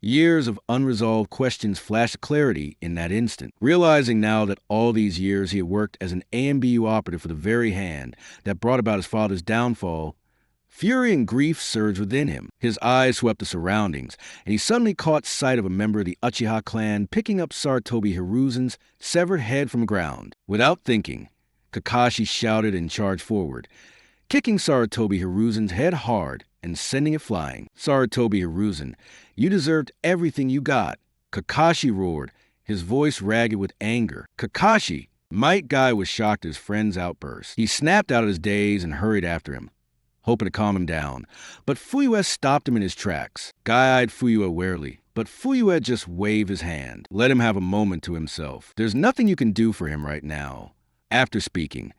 Years of unresolved questions flashed clarity in that instant. Realizing now that all these years he had worked as an AMBU operative for the very hand that brought about his father's downfall, fury and grief surged within him. His eyes swept the surroundings, and he suddenly caught sight of a member of the Uchiha clan picking up Sarutobi Hiruzen's severed head from the ground. Without thinking, Kakashi shouted and charged forward, kicking Sarutobi Hiruzen's head hard and sending it flying. "Sarutobi Hiruzen, you deserved everything you got," Kakashi roared, his voice ragged with anger. "Kakashi!" Might Guy was shocked at his friend's outburst. He snapped out of his daze and hurried after him, hoping to calm him down. But Fuyue stopped him in his tracks. Guy eyed Fuyue warily, but Fuyue just waved his hand. Let him have a moment to himself. There's nothing you can do for him right now. After speaking,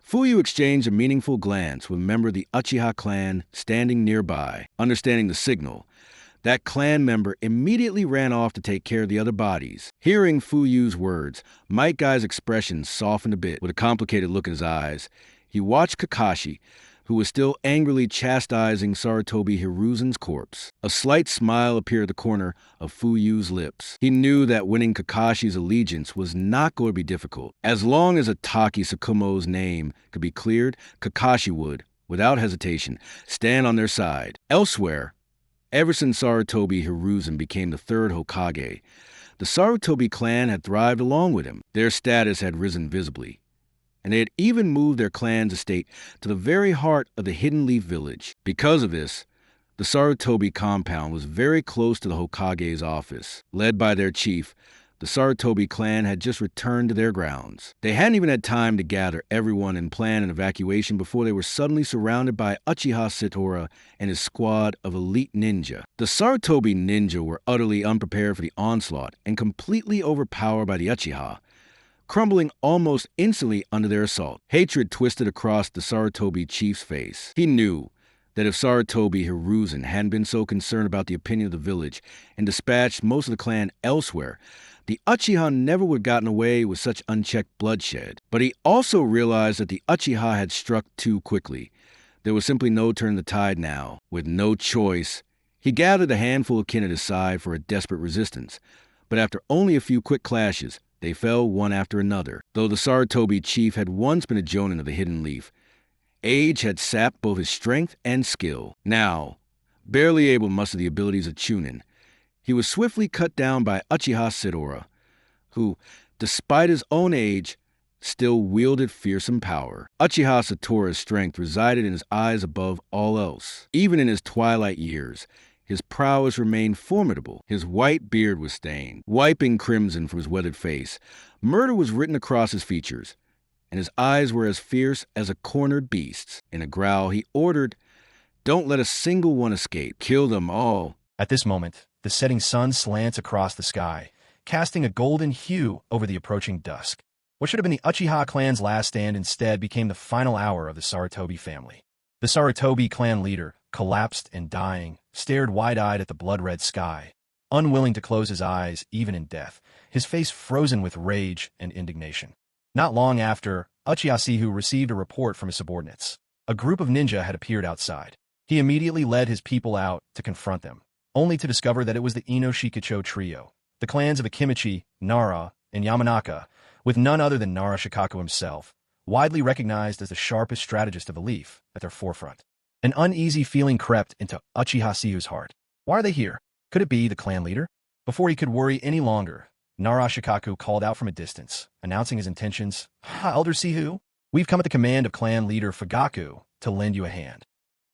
Fuyu exchanged a meaningful glance with a member of the Uchiha clan standing nearby. Understanding the signal, that clan member immediately ran off to take care of the other bodies. Hearing Fuyu's words, Might Guy's expression softened a bit. With a complicated look in his eyes, he watched Kakashi, who was still angrily chastising Sarutobi Hiruzen's corpse. A slight smile appeared at the corner of Fuyu's lips. He knew that winning Kakashi's allegiance was not going to be difficult. As long as Itachi Sakumo's name could be cleared, Kakashi would, without hesitation, stand on their side. Elsewhere, ever since Sarutobi Hiruzen became the third Hokage, the Sarutobi clan had thrived along with him. Their status had risen visibly, and they had even moved their clan's estate to the very heart of the Hidden Leaf village. Because of this, the Sarutobi compound was very close to the Hokage's office. Led by their chief, the Sarutobi clan had just returned to their grounds. They hadn't even had time to gather everyone and plan an evacuation before they were suddenly surrounded by Uchiha Satora and his squad of elite ninja. The Sarutobi ninja were utterly unprepared for the onslaught and completely overpowered by the Uchiha, crumbling almost instantly under their assault. Hatred twisted across the Sarutobi chief's face. He knew that if Sarutobi Hiruzen hadn't been so concerned about the opinion of the village and dispatched most of the clan elsewhere, the Uchiha never would have gotten away with such unchecked bloodshed. But he also realized that the Uchiha had struck too quickly. There was simply no turning the tide now. With no choice, he gathered a handful of kin at his side for a desperate resistance. But after only a few quick clashes, they fell one after another. Though the Sarutobi chief had once been a jonin of the Hidden Leaf, age had sapped both his strength and skill. Now, barely able to muster the abilities of Chunin, he was swiftly cut down by Uchiha Satora, who, despite his own age, still wielded fearsome power. Uchiha Satora's strength resided in his eyes above all else. Even in his twilight years, his prowess remained formidable. His white beard was stained, wiping crimson from his weathered face. Murder was written across his features, and his eyes were as fierce as a cornered beast's. In a growl, he ordered, "Don't let a single one escape. Kill them all." At this moment, the setting sun slants across the sky, casting a golden hue over the approaching dusk. What should have been the Uchiha clan's last stand instead became the final hour of the Sarutobi family. The Sarutobi clan leader, collapsed and dying, stared wide-eyed at the blood-red sky, unwilling to close his eyes even in death, his face frozen with rage and indignation. Not long after, Uchiha Sihu received a report from his subordinates. A group of ninja had appeared outside. He immediately led his people out to confront them, only to discover that it was the Ino-Shikacho trio, the clans of Akimichi, Nara, and Yamanaka, with none other than Nara Shikaku himself, widely recognized as the sharpest strategist of the Leaf, at their forefront. An uneasy feeling crept into Uchiha Sihu's heart. Why are they here? Could it be the clan leader? Before he could worry any longer, Nara Shikaku called out from a distance, announcing his intentions. "Elder Sihu, we've come at the command of clan leader Fugaku to lend you a hand."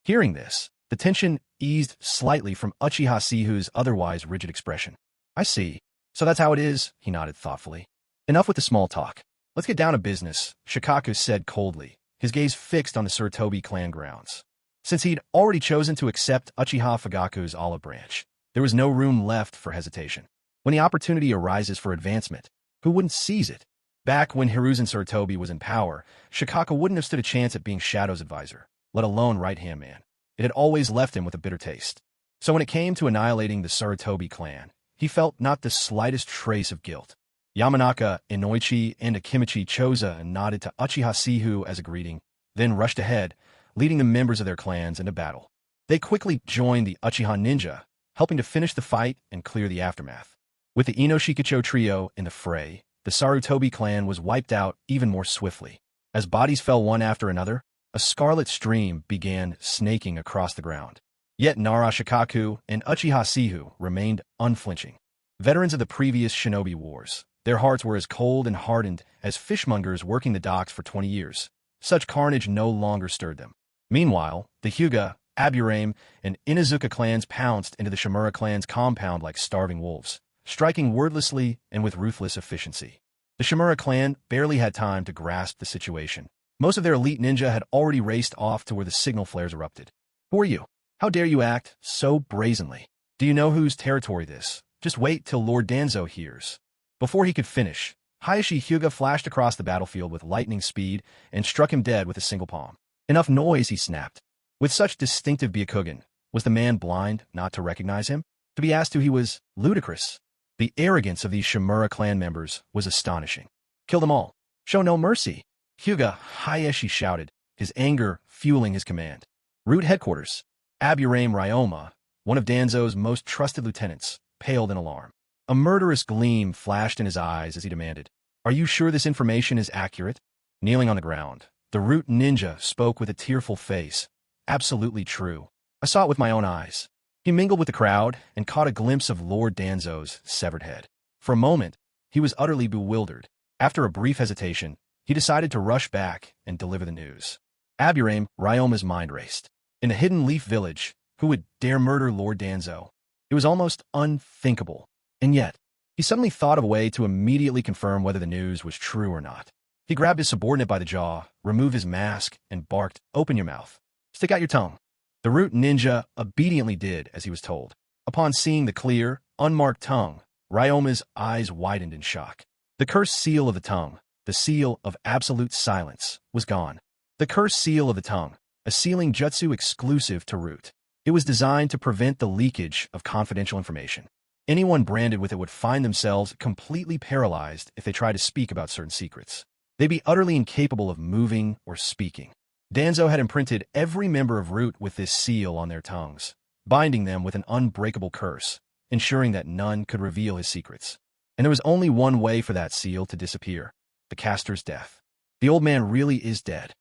Hearing this, the tension eased slightly from Uchiha Sihu's otherwise rigid expression. "I see. So that's how it is," he nodded thoughtfully. "Enough with the small talk. Let's get down to business," Shikaku said coldly, his gaze fixed on the Sarutobi clan grounds. Since he'd already chosen to accept Uchiha Fugaku's olive branch, there was no room left for hesitation. When the opportunity arises for advancement, who wouldn't seize it? Back when Hiruzen Sarutobi was in power, Shikaku wouldn't have stood a chance at being Shadow's advisor, let alone right-hand man. It had always left him with a bitter taste. So when it came to annihilating the Sarutobi clan, he felt not the slightest trace of guilt. Yamanaka, Inoichi, and Akimichi Choza nodded to Uchiha Sihu as a greeting. then rushed ahead, leading the members of their clans into battle. They quickly joined the Uchiha ninja, helping to finish the fight and clear the aftermath. With the Inoshikacho trio in the fray, the Sarutobi clan was wiped out even more swiftly. As bodies fell one after another, a scarlet stream began snaking across the ground. Yet Nara Shikaku and Uchiha Sihu remained unflinching. Veterans of the previous shinobi wars, their hearts were as cold and hardened as fishmongers working the docks for 20 years. Such carnage no longer stirred them. Meanwhile, the Hyuga, Aburame, and Inazuka clans pounced into the Shimura clan's compound like starving wolves, striking wordlessly and with ruthless efficiency. The Shimura clan barely had time to grasp the situation. Most of their elite ninja had already raced off to where the signal flares erupted. Who are you? How dare you act so brazenly? Do you know whose territory this? Just wait till Lord Danzo hears. Before he could finish, Hayashi Hyuga flashed across the battlefield with lightning speed and struck him dead with a single palm. Enough noise, he snapped. With such distinctive Byakugan, was the man blind not to recognize him? To be asked who he was, ludicrous. The arrogance of these Shimura clan members was astonishing. Kill them all. Show no mercy. Hyuga Hayashi shouted, his anger fueling his command. Root headquarters. Aburame Ryoma, one of Danzo's most trusted lieutenants, paled in alarm. A murderous gleam flashed in his eyes as he demanded, "Are you sure this information is accurate?" Kneeling on the ground, the Root ninja spoke with a tearful face. "Absolutely true. I saw it with my own eyes." He mingled with the crowd and caught a glimpse of Lord Danzo's severed head. For a moment, he was utterly bewildered. After a brief hesitation, he decided to rush back and deliver the news. Aburame Ryoma's mind raced. In the hidden leaf village, who would dare murder Lord Danzo? It was almost unthinkable. And yet, he suddenly thought of a way to immediately confirm whether the news was true or not. He grabbed his subordinate by the jaw, removed his mask, and barked, "Open your mouth. Stick out your tongue." The Root ninja obediently did as he was told. Upon seeing the clear, unmarked tongue, Ryoma's eyes widened in shock. The cursed seal of the tongue, the seal of absolute silence, was gone. The cursed seal of the tongue, a sealing jutsu exclusive to Root. It was designed to prevent the leakage of confidential information. Anyone branded with it would find themselves completely paralyzed if they tried to speak about certain secrets. They'd be utterly incapable of moving or speaking. Danzo had imprinted every member of Root with this seal on their tongues, binding them with an unbreakable curse, ensuring that none could reveal his secrets. And there was only one way for that seal to disappear: the caster's death. The old man really is dead.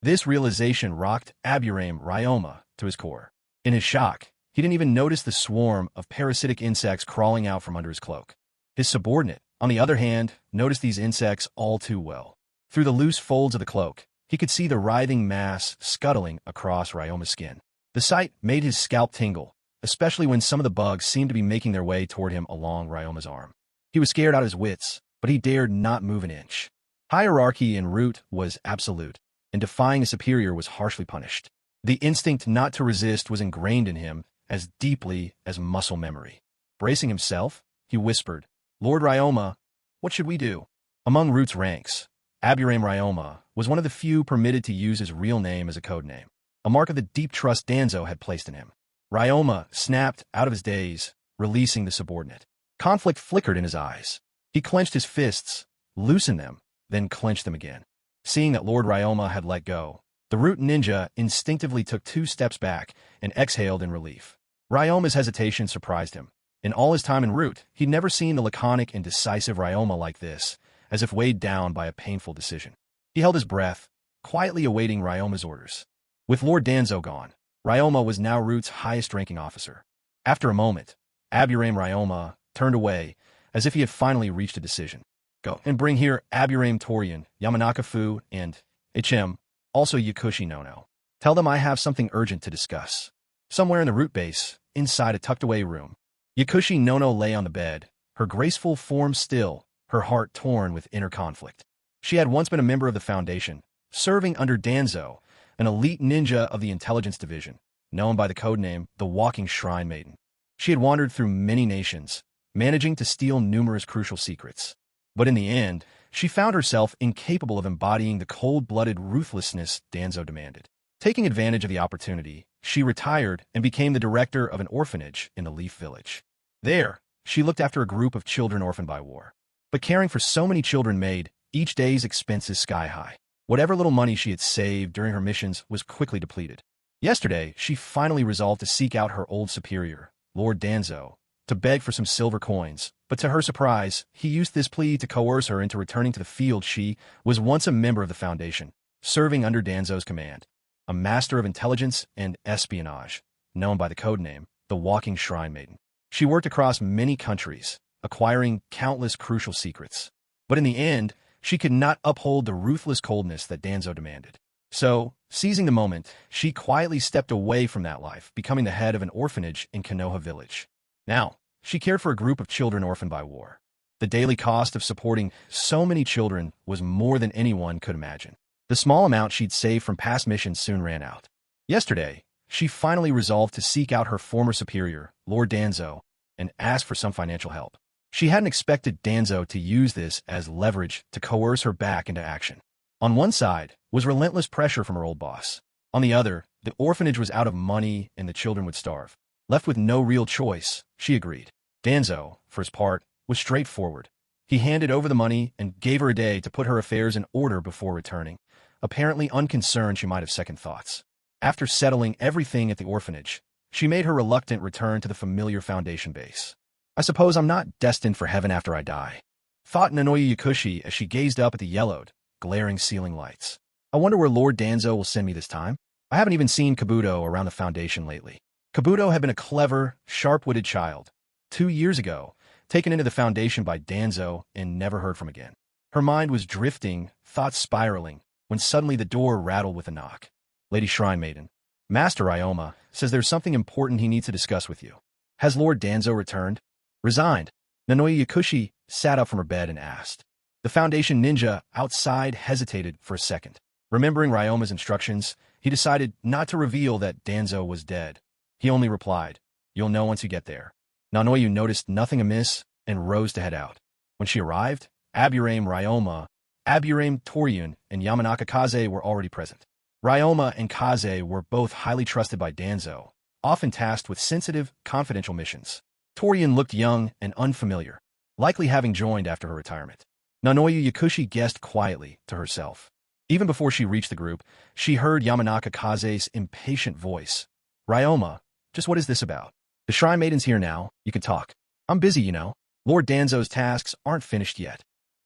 This realization rocked Aburame Ryoma to his core. In his shock, he didn't even notice the swarm of parasitic insects crawling out from under his cloak. His subordinate, on the other hand, noticed these insects all too well. Through the loose folds of the cloak, he could see the writhing mass scuttling across Ryoma's skin. The sight made his scalp tingle, especially when some of the bugs seemed to be making their way toward him along Ryoma's arm. He was scared out of his wits, but he dared not move an inch. Hierarchy in Root was absolute, and defying a superior was harshly punished. The instinct not to resist was ingrained in him as deeply as muscle memory. Bracing himself, he whispered, "Lord Ryoma, what should we do?" Among Root's ranks, Aburame Ryoma was one of the few permitted to use his real name as a code name, a mark of the deep trust Danzo had placed in him. Ryoma snapped out of his daze, releasing the subordinate. Conflict flickered in his eyes. He clenched his fists, loosened them, then clenched them again. Seeing that Lord Ryoma had let go, the Root ninja instinctively took 2 steps back and exhaled in relief. Ryoma's hesitation surprised him. In all his time in Root, he'd never seen the laconic and decisive Ryoma like this, as if weighed down by a painful decision. He held his breath, quietly awaiting Ryoma's orders. With Lord Danzo gone, Ryoma was now Root's highest-ranking officer. After a moment, Aburame Ryoma turned away, as if he had finally reached a decision. "Go and bring here Aburame Torian, Yamanaka Fu, and HM, also Yakushi Nono. Tell them I have something urgent to discuss." Somewhere in the Root base, inside a tucked-away room, Yakushi Nono lay on the bed, her graceful form still, her heart torn with inner conflict. She had once been a member of the Foundation, serving under Danzo, an elite ninja of the Intelligence Division, known by the codename the Walking Shrine Maiden. She had wandered through many nations, managing to steal numerous crucial secrets. But in the end, she found herself incapable of embodying the cold-blooded ruthlessness Danzo demanded. Taking advantage of the opportunity, she retired and became the director of an orphanage in the Leaf Village. There, she looked after a group of children orphaned by war. But caring for so many children made each day's expenses sky-high. Whatever little money she had saved during her missions was quickly depleted. Yesterday, she finally resolved to seek out her old superior, Lord Danzo, to beg for some silver coins, but to her surprise, he used this plea to coerce her into returning to the field. She was once a member of the Foundation, serving under Danzo's command, a master of intelligence and espionage, known by the codename, the Walking Shrine Maiden. She worked across many countries, acquiring countless crucial secrets. But in the end, she could not uphold the ruthless coldness that Danzo demanded. So, seizing the moment, she quietly stepped away from that life, becoming the head of an orphanage in Konoha village. Now, she cared for a group of children orphaned by war. The daily cost of supporting so many children was more than anyone could imagine. The small amount she'd saved from past missions soon ran out. Yesterday, she finally resolved to seek out her former superior, Lord Danzo, and ask for some financial help. She hadn't expected Danzo to use this as leverage to coerce her back into action. On one side was relentless pressure from her old boss. On the other, the orphanage was out of money and the children would starve. Left with no real choice, she agreed. Danzo, for his part, was straightforward. He handed over the money and gave her a day to put her affairs in order before returning, apparently unconcerned she might have second thoughts. After settling everything at the orphanage, she made her reluctant return to the familiar Foundation base. I suppose I'm not destined for heaven after I die, thought Nanoyu Yakushi as she gazed up at the yellowed, glaring ceiling lights. I wonder where Lord Danzo will send me this time. I haven't even seen Kabuto around the Foundation lately. Kabuto had been a clever, sharp-witted child, 2 years ago, taken into the Foundation by Danzo and never heard from again. Her mind was drifting, thoughts spiraling, when suddenly the door rattled with a knock. Lady Shrine Maiden. Master Ryoma says there's something important he needs to discuss with you. Has Lord Danzo returned? Resigned. Nanoyu Yakushi sat up from her bed and asked. The Foundation ninja outside hesitated for a second. Remembering Ryoma's instructions, he decided not to reveal that Danzo was dead. He only replied, "You'll know once you get there." Nanoyu noticed nothing amiss and rose to head out. When she arrived, Aburame Ryoma, Aburame Toryun, and Yamanaka Kaze were already present. Ryoma and Kaze were both highly trusted by Danzo, often tasked with sensitive, confidential missions. Toryun looked young and unfamiliar, likely having joined after her retirement. Nanoyu Yakushi guessed quietly to herself. Even before she reached the group, she heard Yamanaka Kaze's impatient voice. Ryoma, just what is this about? The Shrine Maiden's here now, you can talk. I'm busy, you know. Lord Danzo's tasks aren't finished yet.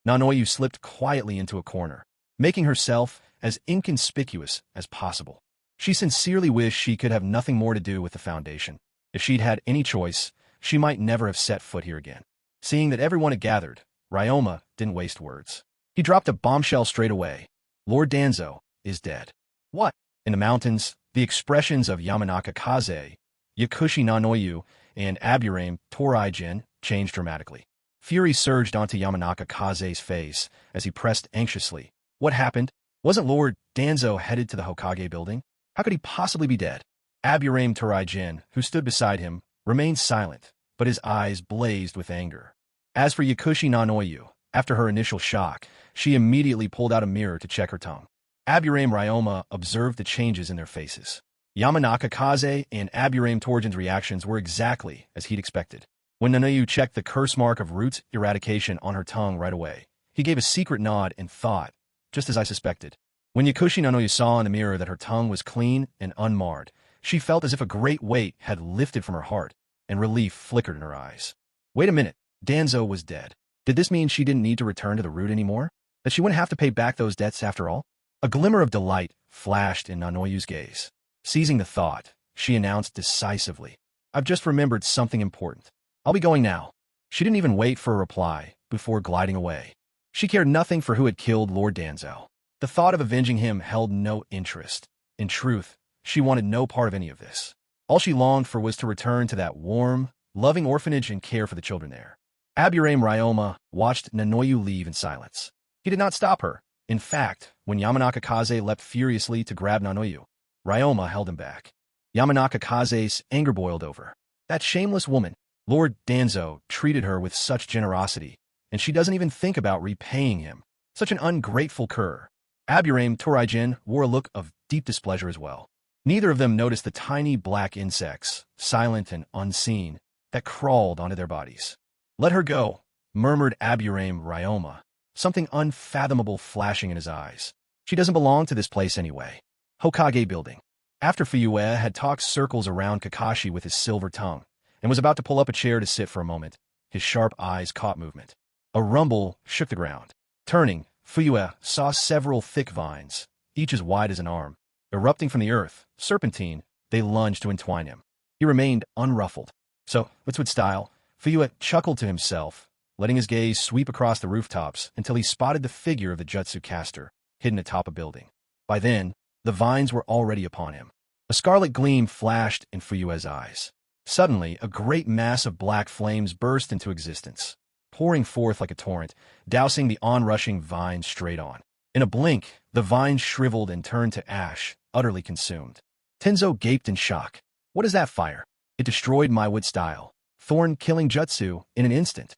Nanoyu slipped quietly into a corner, making herself as inconspicuous as possible. She sincerely wished she could have nothing more to do with the Foundation. If she'd had any choice, she might never have set foot here again. Seeing that everyone had gathered, Ryoma didn't waste words. He dropped a bombshell straight away. Lord Danzo is dead. What? In the mountains, the expressions of Yamanaka Kaze, Yakushi Nanoyu, and Aburame Torijin changed dramatically. Fury surged onto Yamanaka Kaze's face as he pressed anxiously. What happened? Wasn't Lord Danzo headed to the Hokage building? How could he possibly be dead? Aburame Torijin, who stood beside him, remained silent, but his eyes blazed with anger. As for Yakushi Nanoyu, after her initial shock, she immediately pulled out a mirror to check her tongue. Aburame Ryoma observed the changes in their faces. Yamanaka Kaze and Aburame Torijin's reactions were exactly as he'd expected. When Nanoyu checked the curse mark of root eradication on her tongue right away, he gave a secret nod and thought, just as I suspected. When Yakushi Nanoyu saw in the mirror that her tongue was clean and unmarred, she felt as if a great weight had lifted from her heart, and relief flickered in her eyes. Wait a minute, Danzo was dead. Did this mean she didn't need to return to the root anymore? That she wouldn't have to pay back those debts after all? A glimmer of delight flashed in Nanoyu's gaze. Seizing the thought, she announced decisively, I've just remembered something important. I'll be going now. She didn't even wait for a reply before gliding away. She cared nothing for who had killed Lord Danzo. The thought of avenging him held no interest. In truth, she wanted no part of any of this. All she longed for was to return to that warm, loving orphanage and care for the children there. Aburame Ryoma watched Nanoyu leave in silence. He did not stop her. In fact, when Yamanaka Kaze leapt furiously to grab Nanoyu, Ryoma held him back. Yamanaka Kaze's anger boiled over. That shameless woman. Lord Danzo treated her with such generosity, and she doesn't even think about repaying him. Such an ungrateful cur. Aburame Torijin wore a look of deep displeasure as well. Neither of them noticed the tiny black insects, silent and unseen, that crawled onto their bodies. Let her go, murmured Aburame Ryoma, something unfathomable flashing in his eyes. She doesn't belong to this place anyway. Hokage building. After Fuyue had talked circles around Kakashi with his silver tongue and was about to pull up a chair to sit for a moment, his sharp eyes caught movement. A rumble shook the ground. Turning, Fuyue saw several thick vines, each as wide as an arm. Erupting from the earth, serpentine, they lunged to entwine him. He remained unruffled. So, what's with style? Fuyue chuckled to himself, letting his gaze sweep across the rooftops until he spotted the figure of the jutsu caster, hidden atop a building. By then, the vines were already upon him. A scarlet gleam flashed in Fuyue's eyes. Suddenly, a great mass of black flames burst into existence, pouring forth like a torrent, dousing the onrushing vines straight on. In a blink, the vines shriveled and turned to ash, utterly consumed. Tenzo gaped in shock. What is that fire? It destroyed my wood style. Thorn-killing jutsu in an instant.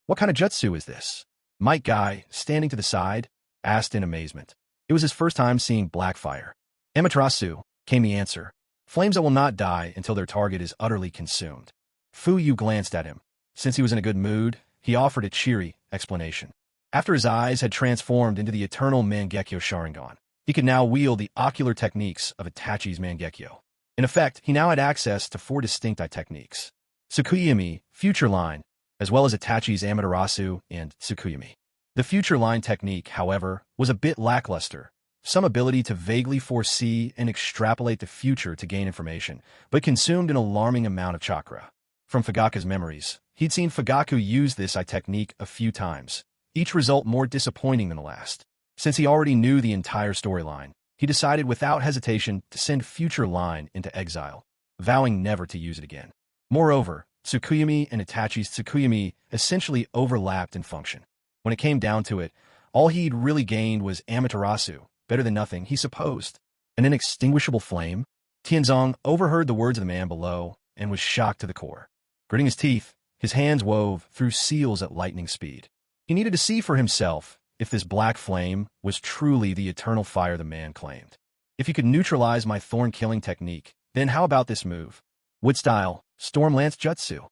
What kind of jutsu is this? Might Guy, standing to the side, asked in amazement. It was his first time seeing black fire. Amaterasu, came the answer. Flames that will not die until their target is utterly consumed. Fuyu glanced at him. Since he was in a good mood, he offered a cheery explanation. After his eyes had transformed into the eternal Mangekyo Sharingan, he could now wield the ocular techniques of Itachi's Mangekyo. In effect, he now had access to 4 distinct eye techniques. Tsukuyumi, Future Line, as well as Itachi's Amaterasu and Tsukuyumi. The Future Line technique, however, was a bit lackluster. Some ability to vaguely foresee and extrapolate the future to gain information, but consumed an alarming amount of chakra. From Fugaku's memories, he'd seen Fugaku use this eye technique a few times, each result more disappointing than the last. Since he already knew the entire storyline, he decided without hesitation to send Future Line into exile, vowing never to use it again. Moreover, Tsukuyumi and Itachi's Tsukuyumi essentially overlapped in function. When it came down to it, all he'd really gained was Amaterasu, better than nothing, he supposed. An inextinguishable flame? Tianzong overheard the words of the man below and was shocked to the core. Gritting his teeth, his hands wove through seals at lightning speed. He needed to see for himself if this black flame was truly the eternal fire the man claimed. If he could neutralize my thorn-killing technique, then how about this move? Wood style, Storm Lance Jutsu.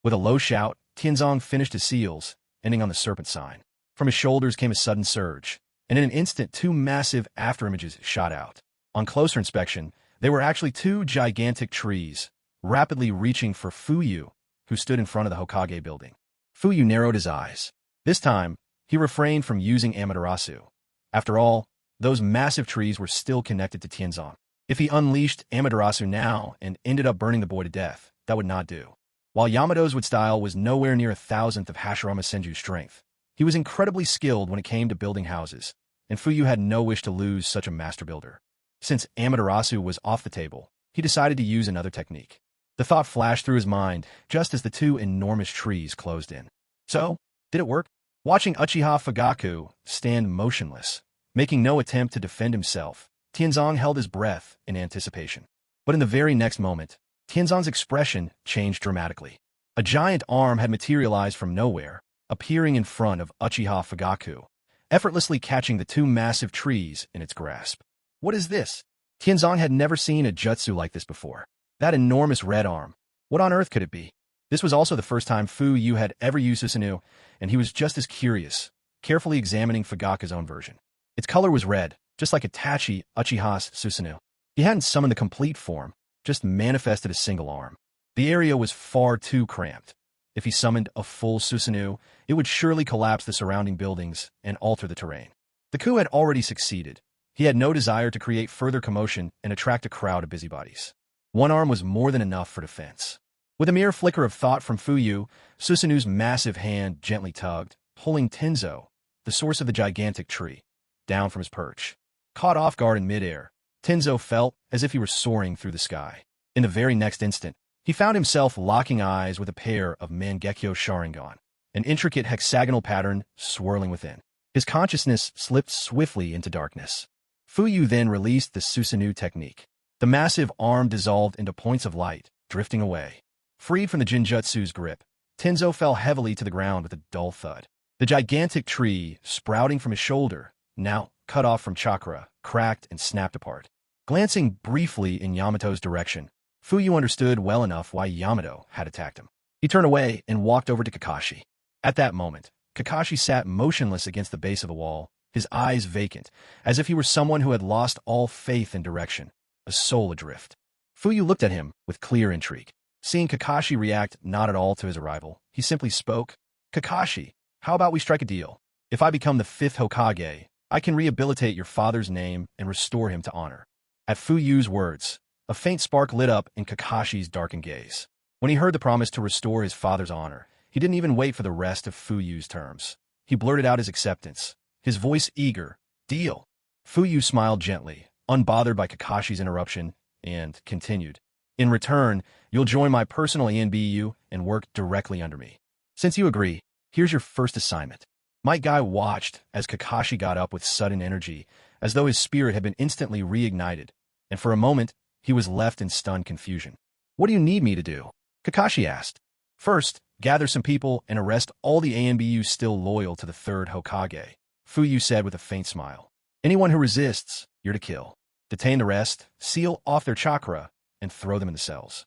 With a low shout, Tianzong finished his seals, ending on the serpent sign. From his shoulders came a sudden surge, and in an instant 2 massive afterimages shot out. On closer inspection, they were actually 2 gigantic trees, rapidly reaching for Fuyu, who stood in front of the Hokage building. Fuyu narrowed his eyes. This time, he refrained from using Amaterasu. After all, those massive trees were still connected to Tianzong. If he unleashed Amaterasu now and ended up burning the boy to death, that would not do. While Yamato's wood style was nowhere near 1,000th of Hashirama Senju's strength, he was incredibly skilled when it came to building houses, and Fuyu had no wish to lose such a master builder. Since Amaterasu was off the table, he decided to use another technique. The thought flashed through his mind just as the 2 enormous trees closed in. So, did it work? Watching Uchiha Fugaku stand motionless, making no attempt to defend himself, Tianzong held his breath in anticipation. But in the very next moment, Tianzong's expression changed dramatically. A giant arm had materialized from nowhere, appearing in front of Uchiha Fugaku, effortlessly catching the 2 massive trees in its grasp. What is this? Tianzong had never seen a jutsu like this before. That enormous red arm. What on earth could it be? This was also the first time Fuyu had ever used Susanoo, and he was just as curious, carefully examining Fugaku's own version. Its color was red, just like Itachi Uchiha's Susanoo. He hadn't summoned the complete form, just manifested a single arm. The area was far too cramped. If he summoned a full Susanoo, it would surely collapse the surrounding buildings and alter the terrain. The coup had already succeeded. He had no desire to create further commotion and attract a crowd of busybodies. One arm was more than enough for defense. With a mere flicker of thought from Fuyu, Susanoo's massive hand gently tugged, pulling Tenzo, the source of the gigantic tree, down from his perch. Caught off guard in midair, Tenzo felt as if he were soaring through the sky. In the very next instant, he found himself locking eyes with a pair of Mangekyo Sharingan, an intricate hexagonal pattern swirling within. His consciousness slipped swiftly into darkness. Fuyu then released the Susanoo technique. The massive arm dissolved into points of light, drifting away. Freed from the Jinjutsu's grip, Tenzo fell heavily to the ground with a dull thud. The gigantic tree, sprouting from his shoulder, now cut off from chakra, cracked and snapped apart. Glancing briefly in Yamato's direction, Fuyu understood well enough why Yamato had attacked him. He turned away and walked over to Kakashi. At that moment, Kakashi sat motionless against the base of the wall, his eyes vacant, as if he were someone who had lost all faith and direction, a soul adrift. Fuyu looked at him with clear intrigue. Seeing Kakashi react not at all to his arrival, he simply spoke, "Kakashi, how about we strike a deal? If I become the 5th Hokage, I can rehabilitate your father's name and restore him to honor." At Fuyu's words, a faint spark lit up in Kakashi's darkened gaze. When he heard the promise to restore his father's honor, he didn't even wait for the rest of Fuyu's terms. He blurted out his acceptance, his voice eager, "Deal." Fuyu smiled gently, unbothered by Kakashi's interruption, and continued, "In return, you'll join my personal ENBU and work directly under me. Since you agree, here's your first assignment." Might Guy watched as Kakashi got up with sudden energy, as though his spirit had been instantly reignited, and for a moment, he was left in stunned confusion. "What do you need me to do?" Kakashi asked. "First, gather some people and arrest all the ANBUs still loyal to the 3rd Hokage," Fuyu said with a faint smile. "Anyone who resists, you're to kill. Detain the rest, seal off their chakra, and throw them in the cells.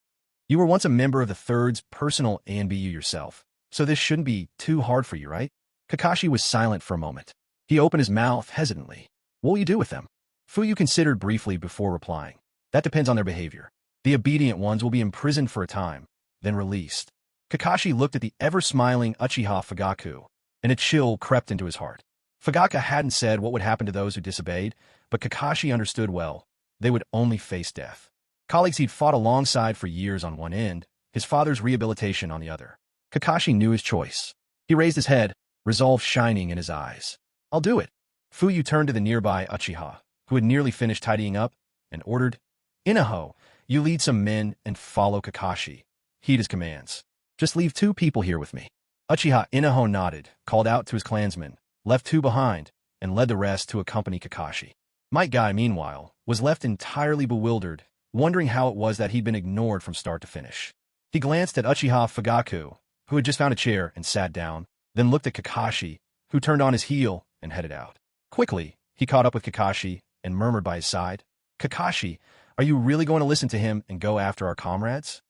You were once a member of the 3rd's personal ANBU yourself, so this shouldn't be too hard for you, right?" Kakashi was silent for a moment. He opened his mouth hesitantly. "What will you do with them?" Fuyu considered briefly before replying. "That depends on their behavior. The obedient ones will be imprisoned for a time, then released." Kakashi looked at the ever-smiling Uchiha Fugaku, and a chill crept into his heart. Fugaku hadn't said what would happen to those who disobeyed, but Kakashi understood well. They would only face death. Colleagues he'd fought alongside for years on one end, his father's rehabilitation on the other. Kakashi knew his choice. He raised his head, resolve shining in his eyes. "I'll do it." Fuyu turned to the nearby Uchiha, who had nearly finished tidying up, and ordered, "Inaho, you lead some men and follow Kakashi. Heed his commands. Just leave 2 people here with me." Uchiha Inaho nodded, called out to his clansmen, left 2 behind, and led the rest to accompany Kakashi. Might Guy, meanwhile, was left entirely bewildered, wondering how it was that he'd been ignored from start to finish. He glanced at Uchiha Fugaku, who had just found a chair and sat down, then looked at Kakashi, who turned on his heel and headed out. Quickly, he caught up with Kakashi and murmured by his side, "Kakashi, are you really going to listen to him and go after our comrades?"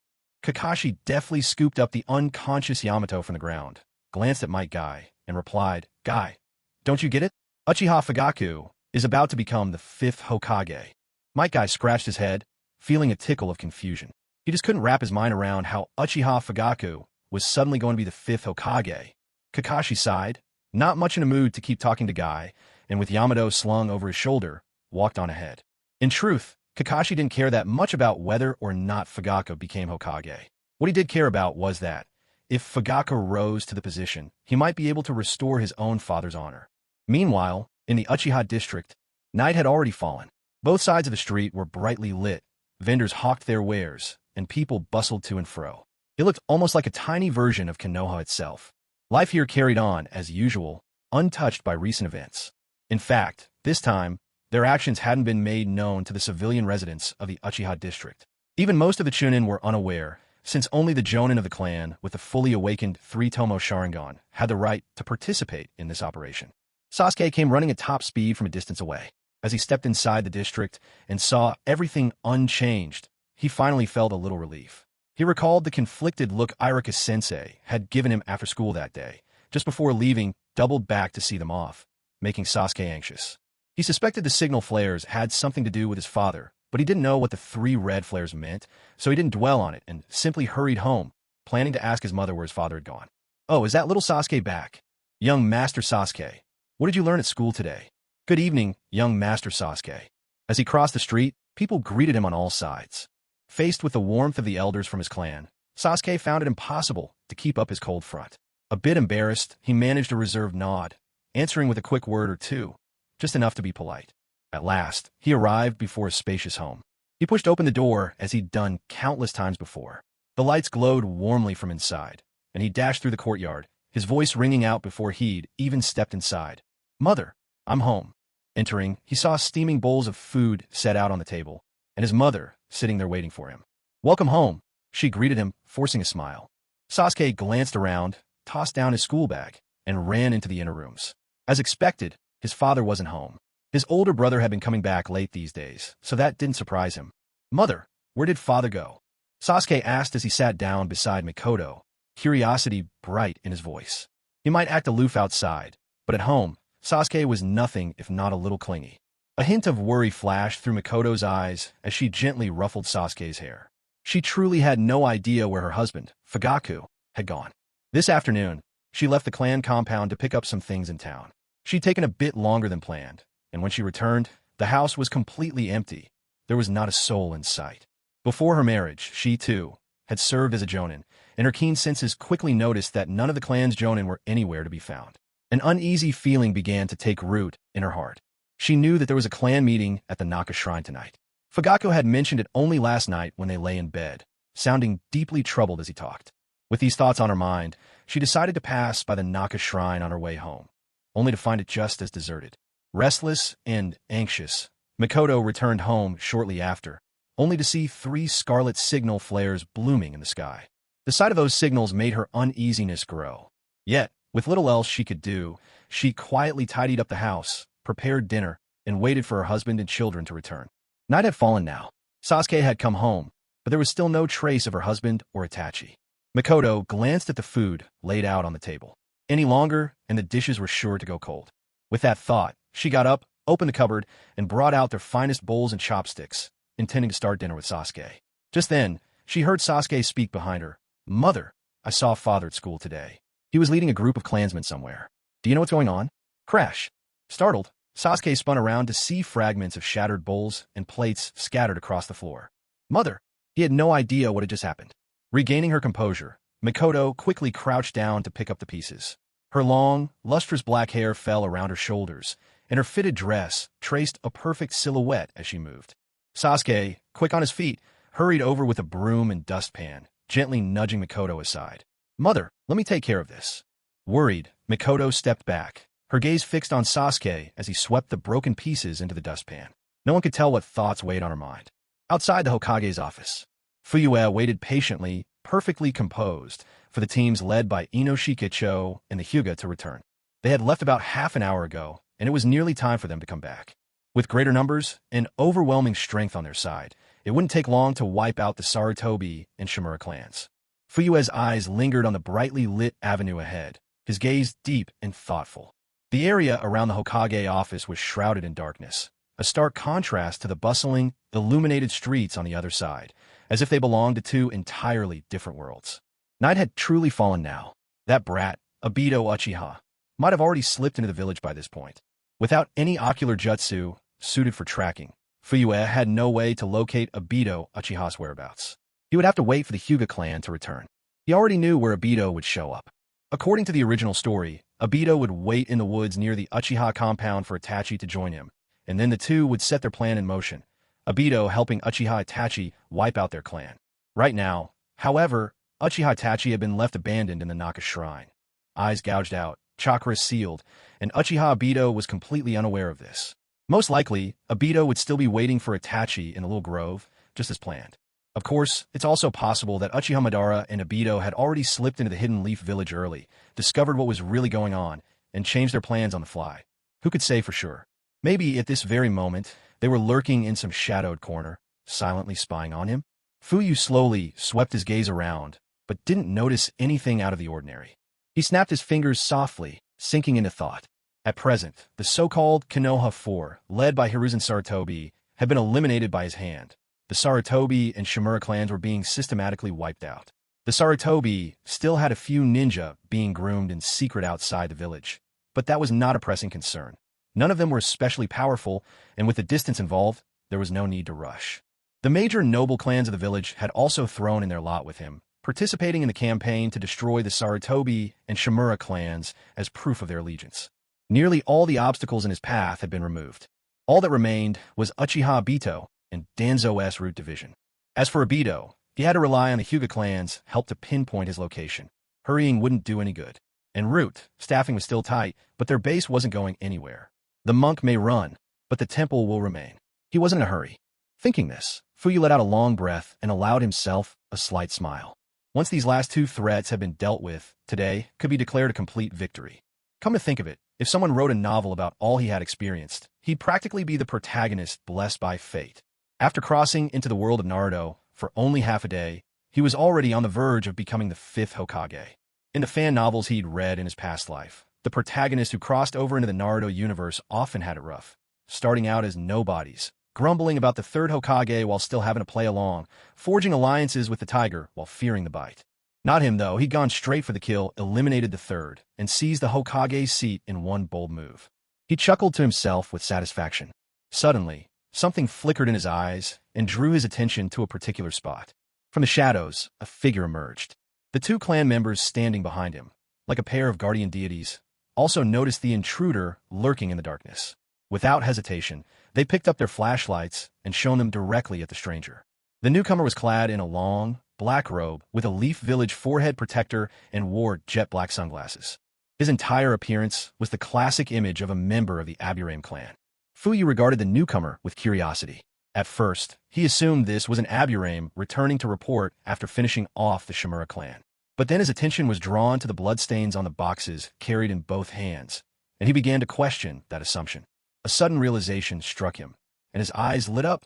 Kakashi deftly scooped up the unconscious Yamato from the ground, glanced at Might Guy, and replied, "Guy, don't you get it? Uchiha Fugaku is about to become the 5th Hokage." Might Guy scratched his head, feeling a tickle of confusion. He just couldn't wrap his mind around how Uchiha Fugaku was suddenly going to be the 5th Hokage. Kakashi sighed, not much in a mood to keep talking to Guy, and with Yamato slung over his shoulder, walked on ahead. In truth, Kakashi didn't care that much about whether or not Fugaku became Hokage. What he did care about was that, if Fugaku rose to the position, he might be able to restore his own father's honor. Meanwhile, in the Uchiha district, night had already fallen. Both sides of the street were brightly lit, vendors hawked their wares, and people bustled to and fro. It looked almost like a tiny version of Konoha itself. Life here carried on, as usual, untouched by recent events. In fact, this time, their actions hadn't been made known to the civilian residents of the Uchiha district. Even most of the Chunin were unaware, since only the Jonin of the clan with the fully awakened 3-Tomo Sharingan had the right to participate in this operation. Sasuke came running at top speed from a distance away. As he stepped inside the district and saw everything unchanged, he finally felt a little relief. He recalled the conflicted look Iruka-sensei had given him after school that day, just before leaving, doubled back to see them off, making Sasuke anxious. He suspected the signal flares had something to do with his father, but he didn't know what the 3 red flares meant, so he didn't dwell on it and simply hurried home, planning to ask his mother where his father had gone. "Oh, is that little Sasuke back? Young Master Sasuke, what did you learn at school today?" "Good evening, young Master Sasuke." As he crossed the street, people greeted him on all sides. Faced with the warmth of the elders from his clan, Sasuke found it impossible to keep up his cold front. A bit embarrassed, he managed a reserved nod, answering with a quick word or two, just enough to be polite. At last, he arrived before a spacious home. He pushed open the door as he'd done countless times before. The lights glowed warmly from inside, and he dashed through the courtyard, his voice ringing out before he'd even stepped inside. "Mother, I'm home." Entering, he saw steaming bowls of food set out on the table, and his mother sitting there waiting for him. "Welcome home," she greeted him, forcing a smile. Sasuke glanced around, tossed down his school bag, and ran into the inner rooms. As expected, his father wasn't home. His older brother had been coming back late these days, so that didn't surprise him. "Mother, where did father go?" Sasuke asked as he sat down beside Mikoto, curiosity bright in his voice. He might act aloof outside, but at home, Sasuke was nothing if not a little clingy. A hint of worry flashed through Mikoto's eyes as she gently ruffled Sasuke's hair. She truly had no idea where her husband, Fugaku, had gone. This afternoon, she left the clan compound to pick up some things in town. She'd taken a bit longer than planned, and when she returned, the house was completely empty. There was not a soul in sight. Before her marriage, she, too, had served as a jonin, and her keen senses quickly noticed that none of the clan's jonin were anywhere to be found. An uneasy feeling began to take root in her heart. She knew that there was a clan meeting at the Naka Shrine tonight. Fugaku had mentioned it only last night when they lay in bed, sounding deeply troubled as he talked. With these thoughts on her mind, she decided to pass by the Naka Shrine on her way home, only to find it just as deserted. Restless and anxious, Mikoto returned home shortly after, only to see 3 scarlet signal flares blooming in the sky. The sight of those signals made her uneasiness grow. Yet, with little else she could do, she quietly tidied up the house, prepared dinner, and waited for her husband and children to return. Night had fallen now. Sasuke had come home, but there was still no trace of her husband or Itachi. Mikoto glanced at the food laid out on the table. Any longer, and the dishes were sure to go cold. With that thought, she got up, opened the cupboard, and brought out their finest bowls and chopsticks, intending to start dinner with Sasuke. Just then, she heard Sasuke speak behind her. "Mother, I saw father at school today. He was leading a group of clansmen somewhere. Do you know what's going on?" Crash. Startled, Sasuke spun around to see fragments of shattered bowls and plates scattered across the floor. "Mother!" He had no idea what had just happened. Regaining her composure, Mikoto quickly crouched down to pick up the pieces. Her long, lustrous black hair fell around her shoulders, and her fitted dress traced a perfect silhouette as she moved. Sasuke, quick on his feet, hurried over with a broom and dustpan, gently nudging Mikoto aside. "Mother, let me take care of this." Worried, Mikoto stepped back, her gaze fixed on Sasuke as he swept the broken pieces into the dustpan. No one could tell what thoughts weighed on her mind. Outside the Hokage's office, Fuyue waited patiently, perfectly composed, for the teams led by Inoshikaicho and the Hyuga to return. They had left about half an hour ago, and it was nearly time for them to come back. With greater numbers and overwhelming strength on their side, it wouldn't take long to wipe out the Sarutobi and Shimura clans. Fuyue's eyes lingered on the brightly lit avenue ahead, his gaze deep and thoughtful. The area around the Hokage office was shrouded in darkness, a stark contrast to the bustling, illuminated streets on the other side, as if they belonged to 2 entirely different worlds. Night had truly fallen now. That brat, Obito Uchiha, might have already slipped into the village by this point. Without any ocular jutsu suited for tracking, Fuyue had no way to locate Obito Uchiha's whereabouts. He would have to wait for the Hyuga clan to return. He already knew where Obito would show up. According to the original story, Obito would wait in the woods near the Uchiha compound for Itachi to join him, and then the two would set their plan in motion, Obito helping Uchiha Itachi wipe out their clan. Right now, however, Uchiha Itachi had been left abandoned in the Naka Shrine. Eyes gouged out, chakras sealed, and Uchiha Obito was completely unaware of this. Most likely, Obito would still be waiting for Itachi in the little grove, just as planned. Of course, it's also possible that Uchiha Madara and Obito had already slipped into the Hidden Leaf village early, discovered what was really going on, and changed their plans on the fly. Who could say for sure? Maybe at this very moment, they were lurking in some shadowed corner, silently spying on him. Fuyu slowly swept his gaze around, but didn't notice anything out of the ordinary. He snapped his fingers softly, sinking into thought. At present, the so-called Konoha 4, led by Hiruzen Sarutobi, had been eliminated by his hand. The Saratobi and Shimura clans were being systematically wiped out. The Saratobi still had a few ninja being groomed in secret outside the village, but that was not a pressing concern. None of them were especially powerful, and with the distance involved, there was no need to rush. The major noble clans of the village had also thrown in their lot with him, participating in the campaign to destroy the Saratobi and Shimura clans as proof of their allegiance. Nearly all the obstacles in his path had been removed. All that remained was Uchiha Obito and Danzo's root division. As for Obito, he had to rely on the Hyuga clan's help to pinpoint his location. Hurrying wouldn't do any good. En route, staffing was still tight, but their base wasn't going anywhere. The monk may run, but the temple will remain. He wasn't in a hurry. Thinking this, Fuyu let out a long breath and allowed himself a slight smile. Once these last two threats had been dealt with, today could be declared a complete victory. Come to think of it, if someone wrote a novel about all he had experienced, he'd practically be the protagonist blessed by fate. After crossing into the world of Naruto for only half a day, he was already on the verge of becoming the 5th Hokage. In the fan novels he'd read in his past life, The protagonists who crossed over into the Naruto universe often had it rough, starting out as nobodies, grumbling about the third Hokage while still having to play along, forging alliances with the tiger while fearing the bite. Not him, though. He'd gone straight for the kill, eliminated the third, and seized the Hokage's seat in one bold move. He chuckled to himself with satisfaction. Suddenly, something flickered in his eyes and drew his attention to a particular spot. From the shadows, a figure emerged. The two clan members standing behind him, like a pair of guardian deities, also noticed the intruder lurking in the darkness. Without hesitation, they picked up their flashlights and shone them directly at the stranger. The newcomer was clad in a long, black robe with a Leaf Village forehead protector and wore jet black sunglasses. His entire appearance was the classic image of a member of the Aburame clan. Fuyu regarded the newcomer with curiosity. At first, he assumed this was an Aburame returning to report after finishing off the Shimura clan. But then his attention was drawn to the bloodstains on the boxes carried in both hands, and he began to question that assumption. A sudden realization struck him, and his eyes lit up.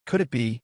Could it be?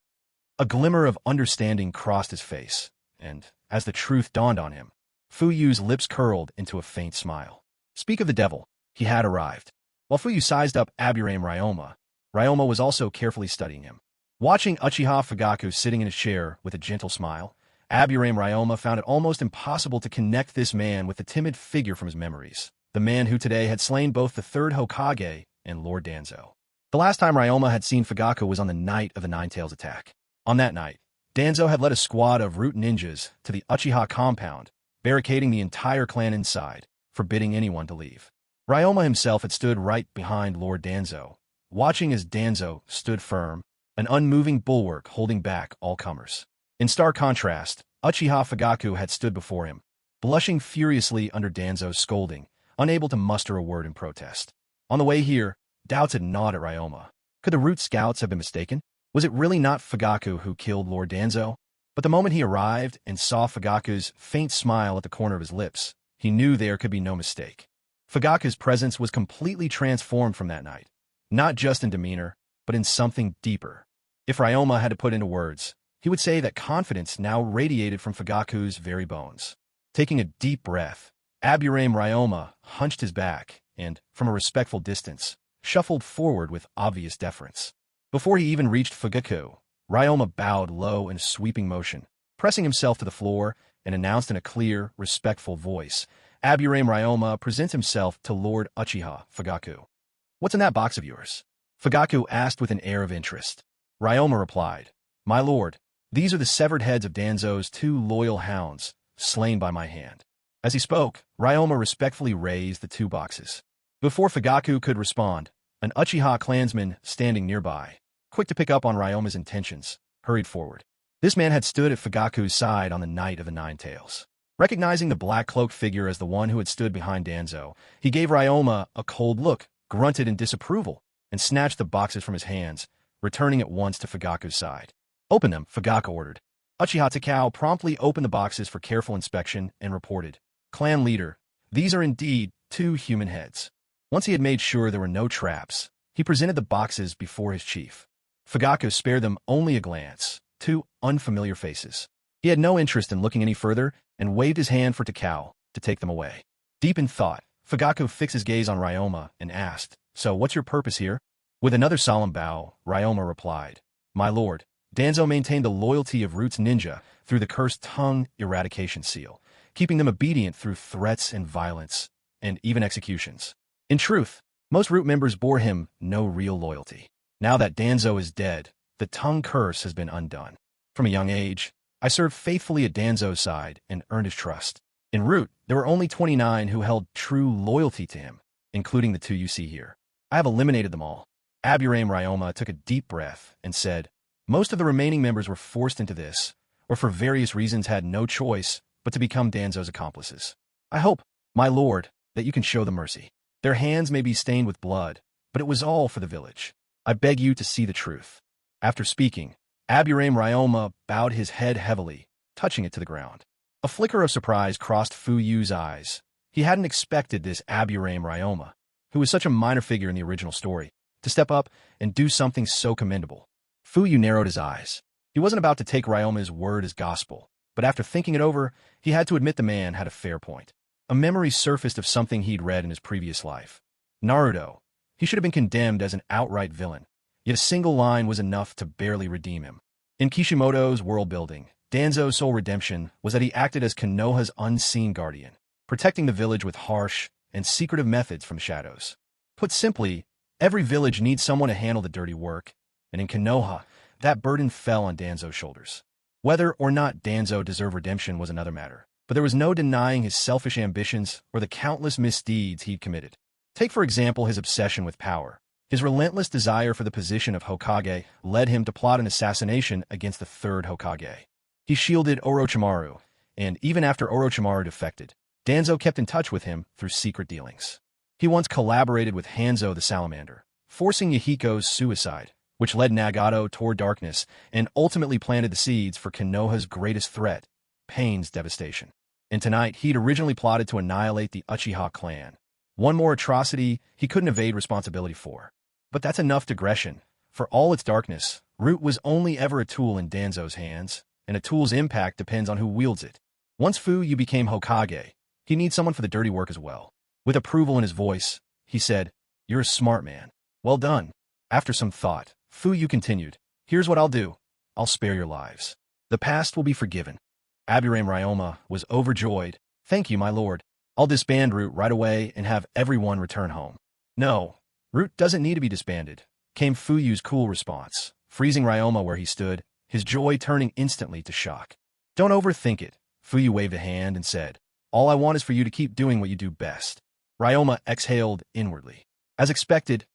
A glimmer of understanding crossed his face, and, as the truth dawned on him, Fuyu's lips curled into a faint smile. Speak of the devil, he had arrived. While Fuyu sized up Aburame Ryoma, Ryoma was also carefully studying him. Watching Uchiha Fugaku sitting in his chair with a gentle smile, Aburame Ryoma found it almost impossible to connect this man with the timid figure from his memories, the man who today had slain both the third Hokage and Lord Danzo. The last time Ryoma had seen Fugaku was on the night of the Nine-Tails attack. On that night, Danzo had led a squad of root ninjas to the Uchiha compound, barricading the entire clan inside, forbidding anyone to leave. Ryoma himself had stood right behind Lord Danzo, watching as Danzo stood firm, an unmoving bulwark holding back all comers. In stark contrast, Uchiha Fugaku had stood before him, blushing furiously under Danzo's scolding, unable to muster a word in protest. On the way here, doubts had gnawed at Ryoma. Could the root scouts have been mistaken? Was it really not Fugaku who killed Lord Danzo? But the moment he arrived and saw Fugaku's faint smile at the corner of his lips, he knew there could be no mistake. Fugaku's presence was completely transformed from that night, not just in demeanor, but in something deeper. If Ryoma had to put into words, he would say that confidence now radiated from Fugaku's very bones. Taking a deep breath, Aburame Ryoma hunched his back and, from a respectful distance, shuffled forward with obvious deference. Before he even reached Fugaku, Ryoma bowed low in a sweeping motion, pressing himself to the floor, and announced in a clear, respectful voice, Aburame Ryoma presents himself to Lord Uchiha Fugaku. What's in that box of yours? Fugaku asked with an air of interest. Ryoma replied, My lord, these are the severed heads of Danzo's 2 loyal hounds, slain by my hand. As he spoke, Ryoma respectfully raised the 2 boxes. Before Fugaku could respond, an Uchiha clansman standing nearby, quick to pick up on Ryoma's intentions, hurried forward. This man had stood at Fugaku's side on the night of the Nine-Tails. Recognizing the black-cloaked figure as the one who had stood behind Danzo, he gave Ryoma a cold look, grunted in disapproval, and snatched the boxes from his hands, returning at once to Fugaku's side. Open them, Fugaku ordered. Uchiha Takao promptly opened the boxes for careful inspection and reported, Clan leader, these are indeed 2 human heads. Once he had made sure there were no traps, he presented the boxes before his chief. Fugaku spared them only a glance, 2 unfamiliar faces. He had no interest in looking any further and waved his hand for Takao to take them away. Deep in thought, Fugaku fixed his gaze on Ryoma and asked, So what's your purpose here? With another solemn bow, Ryoma replied, My lord, Danzo maintained the loyalty of Root's ninja through the cursed tongue eradication seal, keeping them obedient through threats and violence, and even executions. In truth, most Root members bore him no real loyalty. Now that Danzo is dead, the tongue curse has been undone. From a young age, I served faithfully at Danzo's side and earned his trust. In Root, there were only 29 who held true loyalty to him, including the 2 you see here. I have eliminated them all. Aburame Ryoma took a deep breath and said, Most of the remaining members were forced into this, or for various reasons had no choice but to become Danzo's accomplices. I hope, my lord, that you can show them mercy. Their hands may be stained with blood, but it was all for the village. I beg you to see the truth. After speaking, Aburame Ryoma bowed his head heavily, touching it to the ground. A flicker of surprise crossed Fuyu's eyes. He hadn't expected this Aburame Ryoma, who was such a minor figure in the original story, to step up and do something so commendable. Fuyu narrowed his eyes. He wasn't about to take Ryoma's word as gospel, but after thinking it over, he had to admit the man had a fair point. A memory surfaced of something he'd read in his previous life. Naruto. He should have been condemned as an outright villain, yet a single line was enough to barely redeem him. In Kishimoto's world-building, Danzo's sole redemption was that he acted as Konoha's unseen guardian, protecting the village with harsh and secretive methods from the shadows. Put simply, every village needs someone to handle the dirty work, and in Konoha, that burden fell on Danzo's shoulders. Whether or not Danzo deserved redemption was another matter, but there was no denying his selfish ambitions or the countless misdeeds he'd committed. Take, for example, his obsession with power. His relentless desire for the position of Hokage led him to plot an assassination against the third Hokage. He shielded Orochimaru, and even after Orochimaru defected, Danzo kept in touch with him through secret dealings. He once collaborated with Hanzo the Salamander, forcing Yahiko's suicide, which led Nagato toward darkness and ultimately planted the seeds for Konoha's greatest threat, Pain's devastation. And tonight, he'd originally plotted to annihilate the Uchiha clan. One more atrocity he couldn't evade responsibility for. But that's enough digression. For all its darkness, Root was only ever a tool in Danzo's hands, and a tool's impact depends on who wields it. Once Fuyu became Hokage, he needs someone for the dirty work as well. With approval in his voice, he said, "You're a smart man. Well done." After some thought, Fuyu continued, "Here's what I'll do. I'll spare your lives. The past will be forgiven." Aburame Ryoma was overjoyed. "Thank you, my lord. I'll disband Root right away and have everyone return home." "No, Root doesn't need to be disbanded," came Fuyu's cool response, freezing Ryoma where he stood, his joy turning instantly to shock. "Don't overthink it," Fuyu waved a hand and said, "All I want is for you to keep doing what you do best." Ryoma exhaled inwardly. As expected, it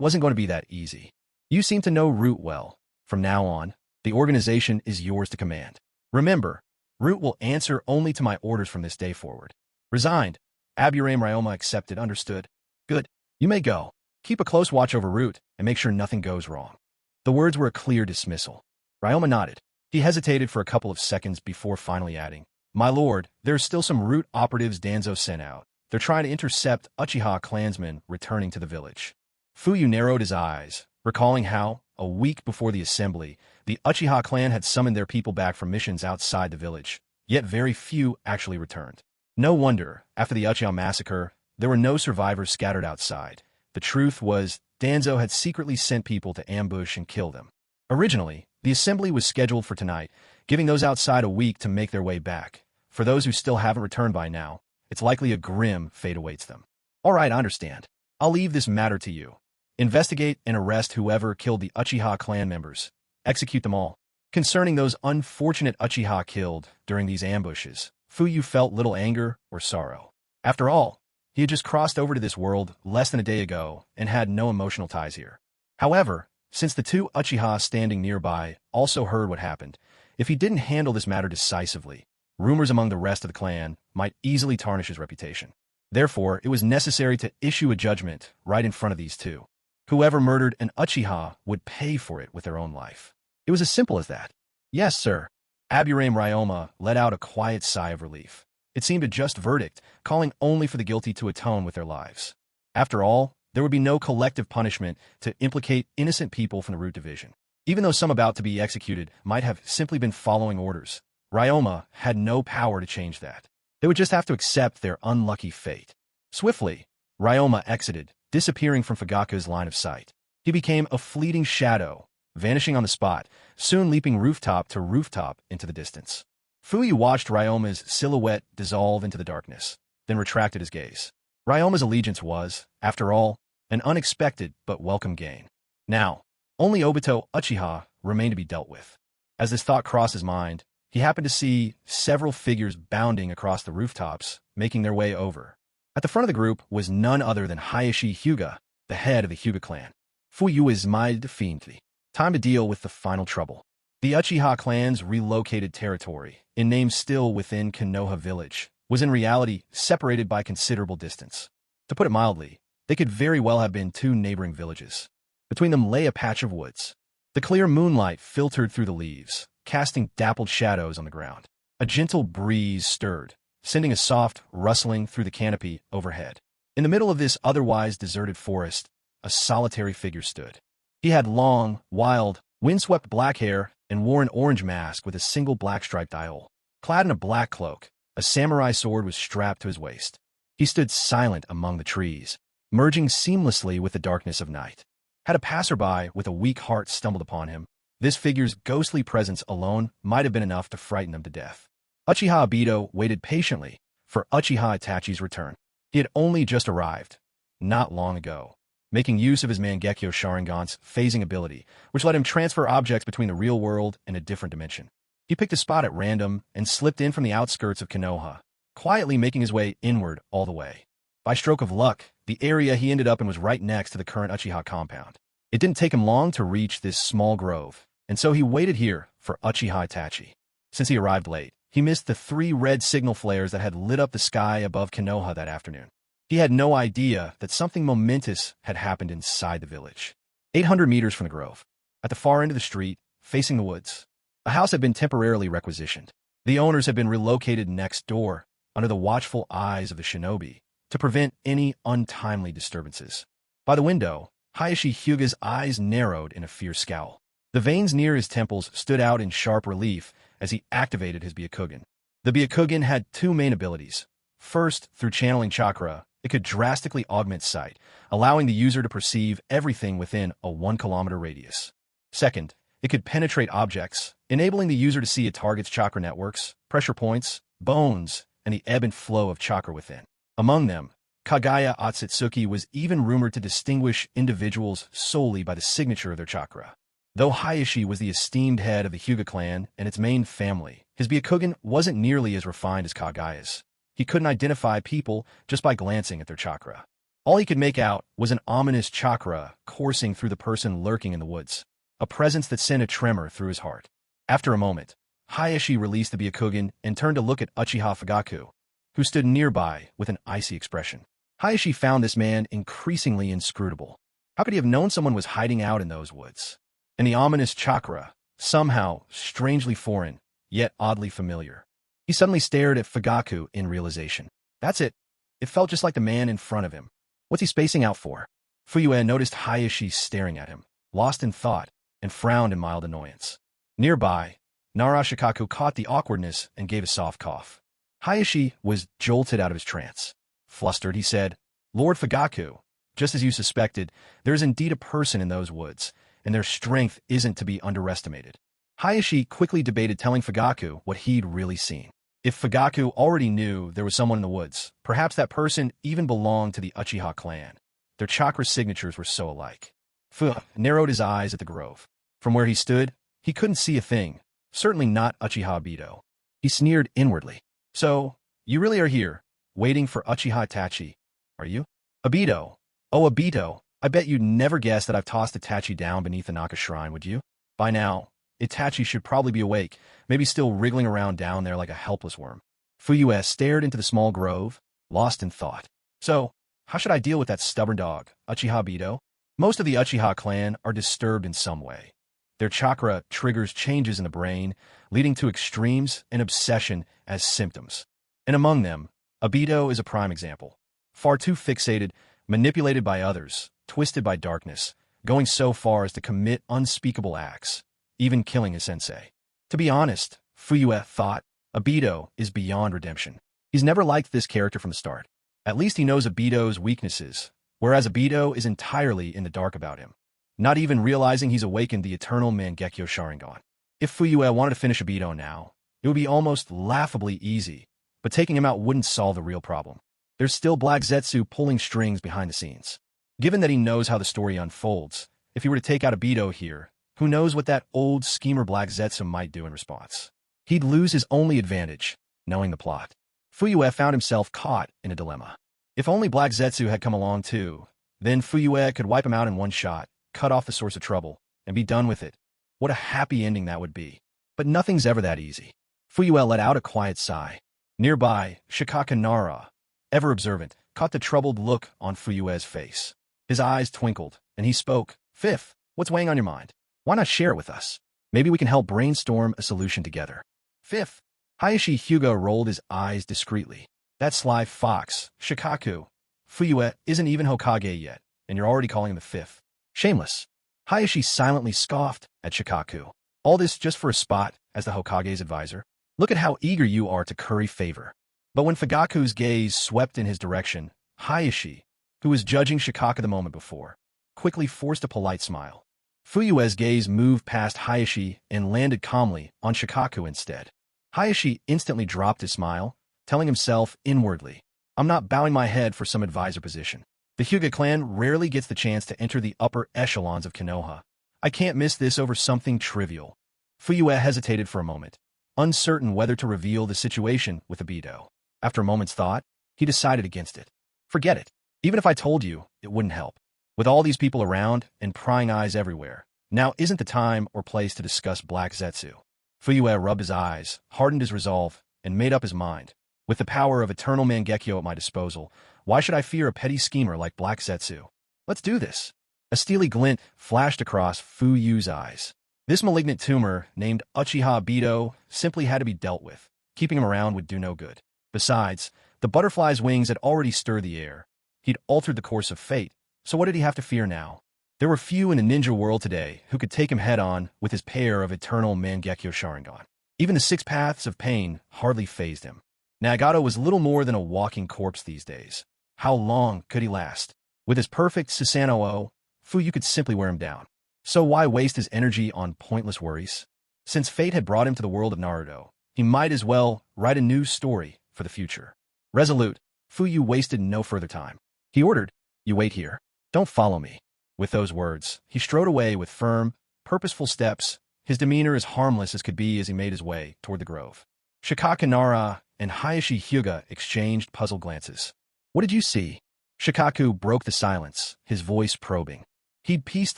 wasn't going to be that easy. "You seem to know Root well. From now on, the organization is yours to command. Remember, Root will answer only to my orders from this day forward." Resigned, Aburame Ryoma accepted. "Understood. Good. You may go. Keep a close watch over Root and make sure nothing goes wrong." The words were a clear dismissal. Ryoma nodded. He hesitated for a couple of seconds before finally adding, "My lord, there are still some Root operatives Danzo sent out. They're trying to intercept Uchiha clansmen returning to the village." Fuyu narrowed his eyes, recalling how, a week before the assembly, the Uchiha clan had summoned their people back from missions outside the village, yet very few actually returned. No wonder, after the Uchiha massacre, there were no survivors scattered outside. The truth was, Danzo had secretly sent people to ambush and kill them. Originally, the assembly was scheduled for tonight, giving those outside a week to make their way back. For those who still haven't returned by now, it's likely a grim fate awaits them. "All right, I understand. I'll leave this matter to you. Investigate and arrest whoever killed the Uchiha clan members. Execute them all." Concerning those unfortunate Uchiha killed during these ambushes, Fuyu felt little anger or sorrow. After all, he had just crossed over to this world less than a day ago and had no emotional ties here. However, since the two Uchiha standing nearby also heard what happened, if he didn't handle this matter decisively, rumors among the rest of the clan might easily tarnish his reputation. Therefore, it was necessary to issue a judgment right in front of these two. Whoever murdered an Uchiha would pay for it with their own life. It was as simple as that. "Yes, sir." Aburame Ryoma let out a quiet sigh of relief. It seemed a just verdict, calling only for the guilty to atone with their lives. After all, there would be no collective punishment to implicate innocent people from the Root Division. Even though some about to be executed might have simply been following orders, Ryoma had no power to change that. They would just have to accept their unlucky fate. Swiftly, Ryoma exited, disappearing from Fugaku's line of sight. He became a fleeting shadow, vanishing on the spot, soon leaping rooftop to rooftop into the distance. Fuyu watched Ryoma's silhouette dissolve into the darkness, then retracted his gaze. Ryoma's allegiance was, after all, an unexpected but welcome gain. Now, only Obito Uchiha remained to be dealt with. As this thought crossed his mind, he happened to see several figures bounding across the rooftops, making their way over. At the front of the group was none other than Hayashi Hyuga, the head of the Hyuga clan. "Fuyu is my defiantly. Time to deal with the final trouble." The Uchiha clan's relocated territory, in name still within Konoha village, was in reality separated by considerable distance. To put it mildly, they could very well have been two neighboring villages. Between them lay a patch of woods. The clear moonlight filtered through the leaves, casting dappled shadows on the ground. A gentle breeze stirred, sending a soft rustling through the canopy overhead. In the middle of this otherwise deserted forest, a solitary figure stood. He had long, wild, windswept black hair and wore an orange mask with a single black striped eyehole. Clad in a black cloak, a samurai sword was strapped to his waist. He stood silent among the trees, merging seamlessly with the darkness of night. Had a passerby with a weak heart stumbled upon him, this figure's ghostly presence alone might have been enough to frighten them to death. Uchiha Obito waited patiently for Uchiha Itachi's return. He had only just arrived, not long ago, making use of his Mangekyo Sharingan's phasing ability, which let him transfer objects between the real world and a different dimension. He picked a spot at random and slipped in from the outskirts of Konoha, quietly making his way inward all the way. By stroke of luck, the area he ended up in was right next to the current Uchiha compound. It didn't take him long to reach this small grove, and so he waited here for Uchiha Itachi. Since he arrived late, he missed the 3 red signal flares that had lit up the sky above Konoha that afternoon. He had no idea that something momentous had happened inside the village. 800 meters from the grove, at the far end of the street, facing the woods, a house had been temporarily requisitioned. The owners had been relocated next door, under the watchful eyes of the shinobi, to prevent any untimely disturbances. By the window, Hayashi Hyuga's eyes narrowed in a fierce scowl. The veins near his temples stood out in sharp relief as he activated his Byakugan. The Byakugan had 2 main abilities. First, through channeling chakra, it could drastically augment sight, allowing the user to perceive everything within a 1-kilometer radius. Second, it could penetrate objects, enabling the user to see a target's chakra networks, pressure points, bones, and the ebb and flow of chakra within. Among them, Kagaya Akatsuki was even rumored to distinguish individuals solely by the signature of their chakra. Though Hayashi was the esteemed head of the Hyuga clan and its main family, his Byakugan wasn't nearly as refined as Kagaya's. He couldn't identify people just by glancing at their chakra. All he could make out was an ominous chakra coursing through the person lurking in the woods, a presence that sent a tremor through his heart. After a moment, Hayashi released the Byakugan and turned to look at Uchiha Fugaku, who stood nearby with an icy expression. Hayashi found this man increasingly inscrutable. How could he have known someone was hiding out in those woods? And the ominous chakra, somehow strangely foreign, yet oddly familiar. He suddenly stared at Fugaku in realization. That's it. It felt just like the man in front of him. What's he spacing out for? Fuyue noticed Hayashi staring at him, lost in thought, and frowned in mild annoyance. Nearby, Narashikaku caught the awkwardness and gave a soft cough. Hayashi was jolted out of his trance. Flustered, he said, "Lord Fugaku, just as you suspected, there is indeed a person in those woods, and their strength isn't to be underestimated." Hayashi quickly debated telling Fugaku what he'd really seen. If Fugaku already knew there was someone in the woods, perhaps that person even belonged to the Uchiha clan. Their chakra signatures were so alike. Fu narrowed his eyes at the grove. From where he stood, he couldn't see a thing, certainly not Uchiha Obito. He sneered inwardly. "So, you really are here, waiting for Uchiha Itachi, are you?" "Obito. Oh, Obito, I bet you'd never guess that I've tossed Itachi down beneath the Naka shrine, would you? By now, Itachi should probably be awake, maybe still wriggling around down there like a helpless worm." Fuyue stared into the small grove, lost in thought. "So, how should I deal with that stubborn dog, Uchiha Obito?" Most of the Uchiha clan are disturbed in some way. Their chakra triggers changes in the brain, leading to extremes and obsession as symptoms. And among them, Obito is a prime example. Far too fixated, manipulated by others, twisted by darkness, going so far as to commit unspeakable acts, even killing his sensei. To be honest, Fuyue thought, Obito is beyond redemption. He's never liked this character from the start. At least he knows Obito's weaknesses, whereas Obito is entirely in the dark about him, not even realizing he's awakened the eternal Mangekyo Sharingan. If Fuyue wanted to finish Obito now, it would be almost laughably easy, but taking him out wouldn't solve the real problem. There's still Black Zetsu pulling strings behind the scenes. Given that he knows how the story unfolds, if he were to take out Obito here, who knows what that old schemer Black Zetsu might do in response? He'd lose his only advantage, knowing the plot. Fuyue found himself caught in a dilemma. If only Black Zetsu had come along too, then Fuyue could wipe him out in one shot, cut off the source of trouble, and be done with it. What a happy ending that would be. But nothing's ever that easy. Fuyue let out a quiet sigh. Nearby, Shikaka Nara, ever observant, caught the troubled look on Fuyue's face. His eyes twinkled, and he spoke. "Fifth, what's weighing on your mind? Why not share it with us? Maybe we can help brainstorm a solution together." "Fifth." Hayashi Hyuga rolled his eyes discreetly. "That sly fox, Shikaku. Fuyue isn't even Hokage yet, and you're already calling him the fifth. Shameless." Hayashi silently scoffed at Shikaku. "All this just for a spot as the Hokage's advisor? Look at how eager you are to curry favor. But when Fugaku's gaze swept in his direction, Hayashi, who was judging Shikaka the moment before, quickly forced a polite smile. Fuyue's gaze moved past Hayashi and landed calmly on Shikaku instead. Hayashi instantly dropped his smile, telling himself inwardly, I'm not bowing my head for some advisor position. The Hyuga clan rarely gets the chance to enter the upper echelons of Konoha. I can't miss this over something trivial. Fuyue hesitated for a moment, uncertain whether to reveal the situation with Obito. After a moment's thought, he decided against it. Forget it. Even if I told you, it wouldn't help. With all these people around and prying eyes everywhere, now isn't the time or place to discuss Black Zetsu. Fuyue rubbed his eyes, hardened his resolve, and made up his mind. With the power of eternal Mangekyo at my disposal, why should I fear a petty schemer like Black Zetsu? Let's do this. A steely glint flashed across Fuyue's eyes. This malignant tumor, named Uchiha Obito, simply had to be dealt with. Keeping him around would do no good. Besides, the butterfly's wings had already stirred the air. He'd altered the course of fate, so what did he have to fear now? There were few in the ninja world today who could take him head-on with his pair of eternal Mangekyo Sharingan. Even the 6 paths of pain hardly fazed him. Nagato was little more than a walking corpse these days. How long could he last? With his perfect Susanoo, Fuyu could simply wear him down. So why waste his energy on pointless worries? Since fate had brought him to the world of Naruto, he might as well write a new story for the future. Resolute, Fuyu wasted no further time. He ordered, You wait here. Don't follow me. With those words, he strode away with firm, purposeful steps, his demeanor as harmless as could be as he made his way toward the grove. Shikaka Nara and Hayashi Hyuga exchanged puzzled glances. What did you see? Shikaku broke the silence, his voice probing. He'd pieced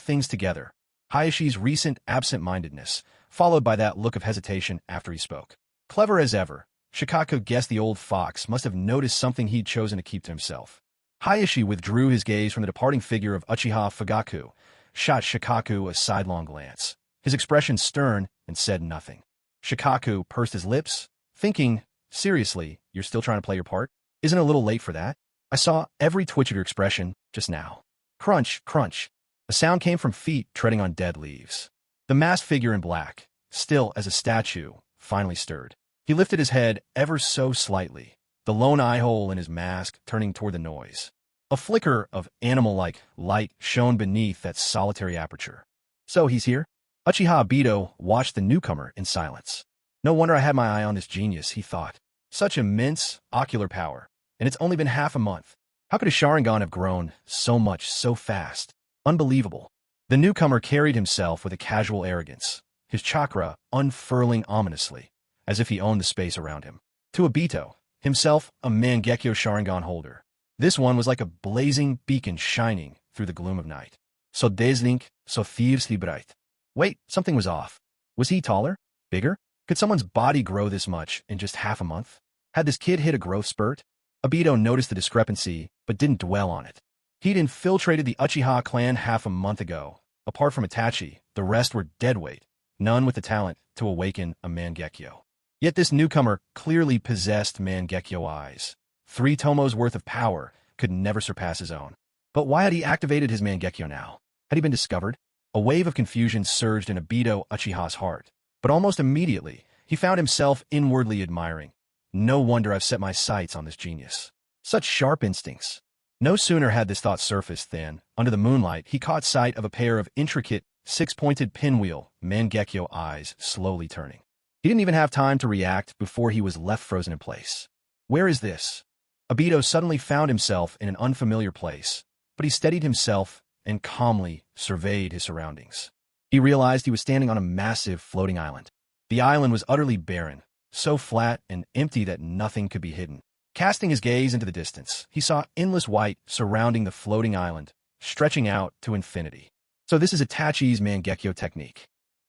things together. Hayashi's recent absent-mindedness, followed by that look of hesitation after he spoke. Clever as ever, Shikaku guessed the old fox must have noticed something he'd chosen to keep to himself. Hayashi withdrew his gaze from the departing figure of Uchiha Fugaku, shot Shikaku a sidelong glance, his expression stern, and said nothing. Shikaku pursed his lips, thinking, seriously, you're still trying to play your part? Isn't it a little late for that? I saw every twitch of your expression just now. Crunch, crunch. A sound came from feet treading on dead leaves. The masked figure in black, still as a statue, finally stirred. He lifted his head ever so slightly, the lone eye hole in his mask turning toward the noise. A flicker of animal-like light shone beneath that solitary aperture. So he's here? Uchiha Obito watched the newcomer in silence. No wonder I had my eye on this genius, he thought. Such immense ocular power, and it's only been half a month. How could a Sharingan have grown so much so fast? Unbelievable. The newcomer carried himself with a casual arrogance, his chakra unfurling ominously, as if he owned the space around him. To Obito, himself a Mangekyo Sharingan holder, this one was like a blazing beacon shining through the gloom of night. So dazzling, so thievesly bright. Wait, something was off. Was he taller? Bigger? Could someone's body grow this much in just half a month? Had this kid hit a growth spurt? Obito noticed the discrepancy, but didn't dwell on it. He'd infiltrated the Uchiha clan half a month ago. Apart from Itachi, the rest were deadweight, none with the talent to awaken a Mangekyo. Yet this newcomer clearly possessed Mangekyo eyes. 3 tomos worth of power could never surpass his own. But why had he activated his Mangekyo now? Had he been discovered? A wave of confusion surged in Obito Uchiha's heart, but almost immediately, he found himself inwardly admiring. No wonder I've set my sights on this genius. Such sharp instincts. No sooner had this thought surfaced than, under the moonlight, he caught sight of a pair of intricate, 6-pointed pinwheel Mangekyo eyes slowly turning. He didn't even have time to react before he was left frozen in place. Where is this? Obito suddenly found himself in an unfamiliar place, but he steadied himself and calmly surveyed his surroundings. He realized he was standing on a massive floating island. The island was utterly barren, so flat and empty that nothing could be hidden. Casting his gaze into the distance, he saw endless white surrounding the floating island, stretching out to infinity. So this is Itachi's Mangekyo technique.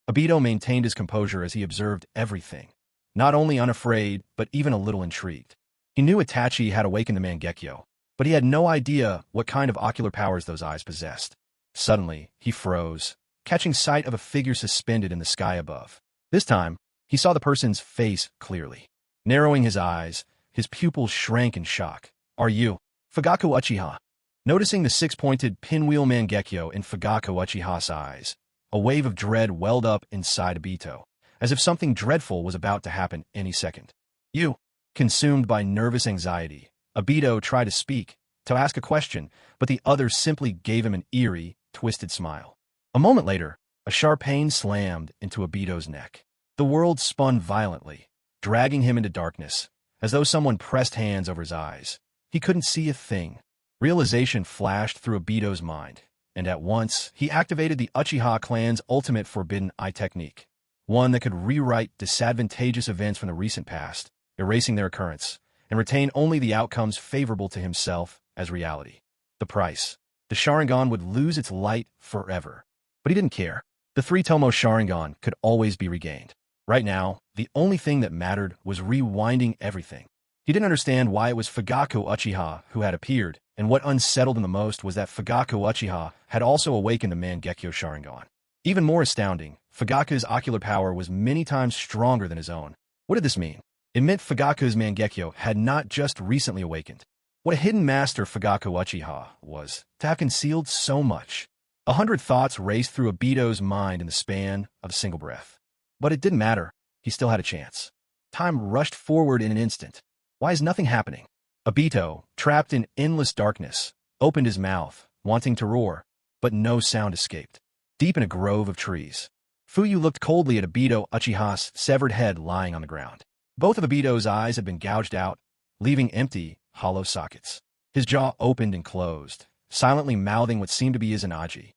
Obito maintained his composure as he observed everything, not only unafraid, but even a little intrigued. He knew Itachi had awakened the Mangekyo, but he had no idea what kind of ocular powers those eyes possessed. Suddenly, he froze, catching sight of a figure suspended in the sky above. This time, he saw the person's face clearly. Narrowing his eyes, his pupils shrank in shock. Are you Fugaku Uchiha? Noticing the 6-pointed pinwheel Mangekyo in Fugaku Uchiha's eyes, a wave of dread welled up inside Obito, as if something dreadful was about to happen any second. You! Consumed by nervous anxiety, Obito tried to speak, to ask a question, but the other simply gave him an eerie, twisted smile. A moment later, a sharp pain slammed into Obito's neck. The world spun violently, dragging him into darkness, as though someone pressed hands over his eyes. He couldn't see a thing. Realization flashed through Obito's mind, and at once, he activated the Uchiha clan's ultimate forbidden eye technique, one that could rewrite disadvantageous events from the recent past, erasing their occurrence, and retain only the outcomes favorable to himself as reality. The price. The Sharingan would lose its light forever. But he didn't care. The three-tomo Sharingan could always be regained. Right now, the only thing that mattered was rewinding everything. He didn't understand why it was Fugaku Uchiha who had appeared, and what unsettled him the most was that Fugaku Uchiha had also awakened the Mangekyo Sharingan. Even more astounding, Fugaku's ocular power was many times stronger than his own. What did this mean? It meant Fugaku's Mangekyo had not just recently awakened. What a hidden master Fugaku Uchiha was, to have concealed so much. 100 thoughts raced through Obito's mind in the span of a single breath. But it didn't matter. He still had a chance. Time rushed forward in an instant. Why is nothing happening? Obito, trapped in endless darkness, opened his mouth, wanting to roar, but no sound escaped. Deep in a grove of trees, Fuyu looked coldly at Obito Uchiha's severed head lying on the ground. Both of Obito's eyes had been gouged out, leaving empty, hollow sockets. His jaw opened and closed, silently mouthing what seemed to be his Anaji.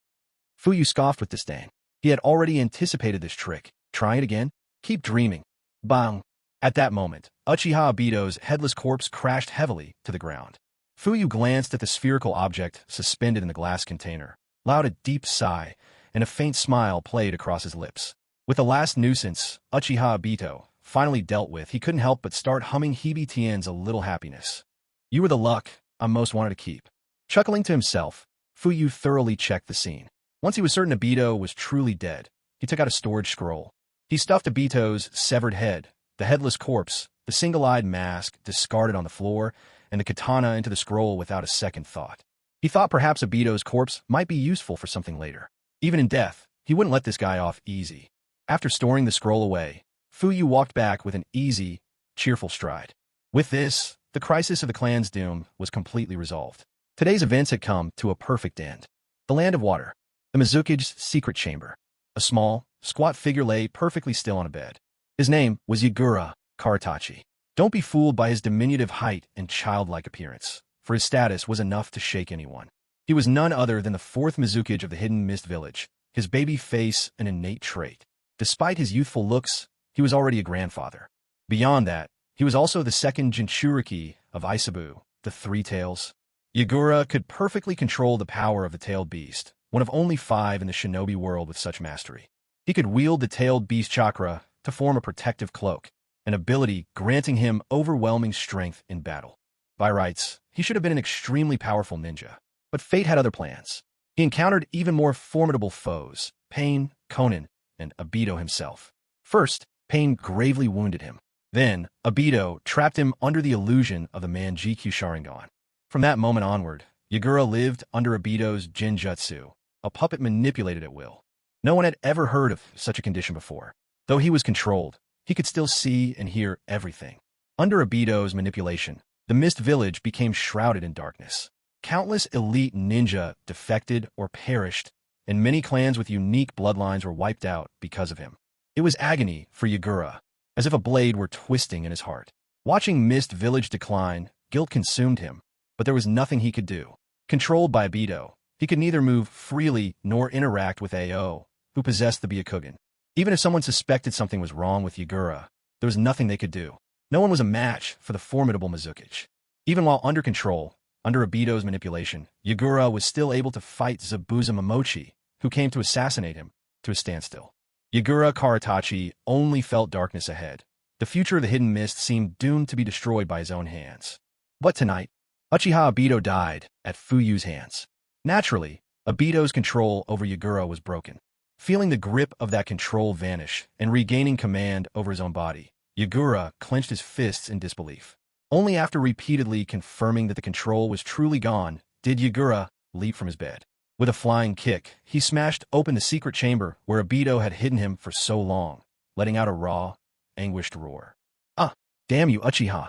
Fuyu scoffed with disdain. He had already anticipated this trick. Try it again? Keep dreaming. Bang! At that moment, Uchiha Obito's headless corpse crashed heavily to the ground. Fuyu glanced at the spherical object suspended in the glass container, allowed a deep sigh, and a faint smile played across his lips. With the last nuisance, Uchiha Obito, finally dealt with, he couldn't help but start humming Hebe Tien's A Little Happiness. You were the luck I most wanted to keep. Chuckling to himself, Fuyu thoroughly checked the scene. Once he was certain Obito was truly dead, he took out a storage scroll. He stuffed Obito's severed head, the headless corpse, the single-eyed mask discarded on the floor, and the katana into the scroll without a second thought. He thought perhaps Obito's corpse might be useful for something later. Even in death, he wouldn't let this guy off easy. After storing the scroll away, Fuyu walked back with an easy, cheerful stride. With this, the crisis of the clan's doom was completely resolved. Today's events had come to a perfect end. The land of water. The Mizukage's secret chamber. A small, squat figure lay perfectly still on a bed. His name was Yagura Karatachi. Don't be fooled by his diminutive height and childlike appearance, for his status was enough to shake anyone. He was none other than the fourth Mizukage of the Hidden Mist Village, his baby face an innate trait. Despite his youthful looks, he was already a grandfather. Beyond that, he was also the second Jinchuriki of Aisabu, the Three Tails. Yagura could perfectly control the power of the tailed beast, one of only 5 in the shinobi world with such mastery. He could wield the tailed beast chakra to form a protective cloak, an ability granting him overwhelming strength in battle. By rights, he should have been an extremely powerful ninja. But fate had other plans. He encountered even more formidable foes, Pain, Konan, and Obito himself. First, Pain gravely wounded him. Then, Obito trapped him under the illusion of the Mangekyo Sharingan. From that moment onward, Yagura lived under Obito's Jinjutsu, a puppet manipulated at will. No one had ever heard of such a condition before. Though he was controlled, he could still see and hear everything. Under Obito's manipulation, the Mist Village became shrouded in darkness. Countless elite ninja defected or perished, and many clans with unique bloodlines were wiped out because of him. It was agony for Yagura, as if a blade were twisting in his heart. Watching Mist Village decline, guilt consumed him, but there was nothing he could do. Controlled by Obito, he could neither move freely nor interact with AO, who possessed the Byakugan. Even if someone suspected something was wrong with Yagura, there was nothing they could do. No one was a match for the formidable Mizukage. Even while under control, under Obito's manipulation, Yagura was still able to fight Zabuza Momochi, who came to assassinate him, to a standstill. Yagura Karatachi only felt darkness ahead. The future of the Hidden Mist seemed doomed to be destroyed by his own hands. But tonight, Uchiha Obito died at Fuyu's hands. Naturally, Obito's control over Yagura was broken. Feeling the grip of that control vanish and regaining command over his own body, Yagura clenched his fists in disbelief. Only after repeatedly confirming that the control was truly gone did Yagura leap from his bed. With a flying kick, he smashed open the secret chamber where Obito had hidden him for so long, letting out a raw, anguished roar. "Ah, damn you, Uchiha!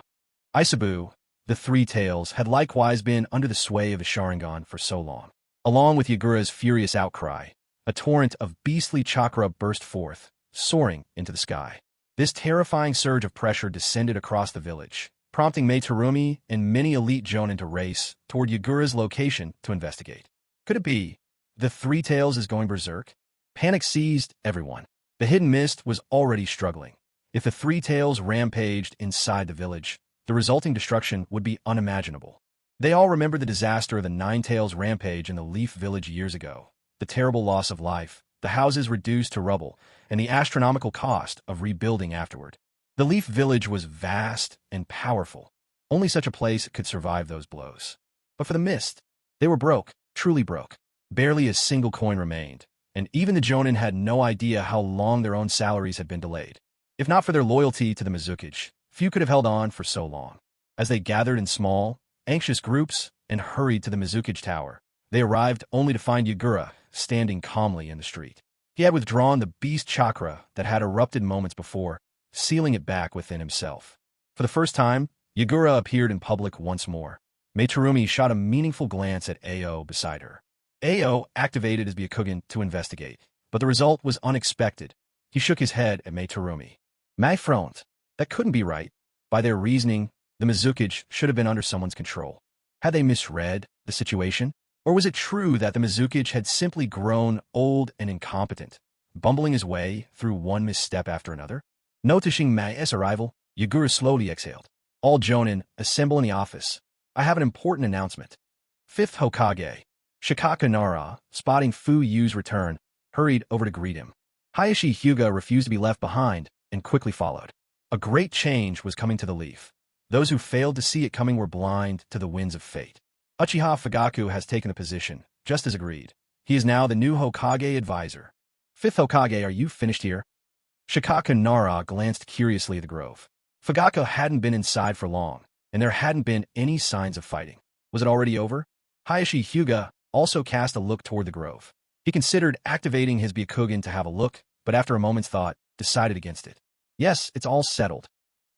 Aisabu, the Three Tails, had likewise been under the sway of the Sharingan for so long. Along with Yagura's furious outcry, a torrent of beastly chakra burst forth, soaring into the sky. This terrifying surge of pressure descended across the village, prompting Meitarumi and many elite jonin to race toward Yagura's location to investigate. Could it be the Three Tails is going berserk? Panic seized everyone. The hidden mist was already struggling. If the Three Tails rampaged inside the village, the resulting destruction would be unimaginable. They all remembered the disaster of the Nine Tails rampage in the Leaf Village years ago, the terrible loss of life, the houses reduced to rubble, and the astronomical cost of rebuilding afterward. The Leaf Village was vast and powerful. Only such a place could survive those blows. But for the Mist, they were broke, truly broke. Barely a single coin remained, and even the Jonin had no idea how long their own salaries had been delayed. If not for their loyalty to the Mizukage, few could have held on for so long. As they gathered in small, anxious groups and hurried to the Mizukage Tower, they arrived only to find Yagura standing calmly in the street. He had withdrawn the beast chakra that had erupted moments before, sealing it back within himself. For the first time, Yagura appeared in public once more. Meitarumi shot a meaningful glance at Ao beside her. Ao activated his Byakugan to investigate, but the result was unexpected. He shook his head at Meitarumi. My front, that couldn't be right. By their reasoning, the Mizukage should have been under someone's control. Had they misread the situation? Or was it true that the Mizukage had simply grown old and incompetent, bumbling his way through one misstep after another? Noticing Mai's arrival, Yagura slowly exhaled. All Jonin, assemble in the office. I have an important announcement. Fifth Hokage, Shikaka Nara, spotting Fu Yu's return, hurried over to greet him. Hayashi Hyuga refused to be left behind and quickly followed. A great change was coming to the Leaf. Those who failed to see it coming were blind to the winds of fate. Uchiha Fugaku has taken the position, just as agreed. He is now the new Hokage advisor. Fifth Hokage, are you finished here? Shikaka Nara glanced curiously at the grove. Fugaku hadn't been inside for long, and there hadn't been any signs of fighting. Was it already over? Hayashi Hyuga also cast a look toward the grove. He considered activating his Byakugan to have a look, but after a moment's thought, decided against it. Yes, it's all settled.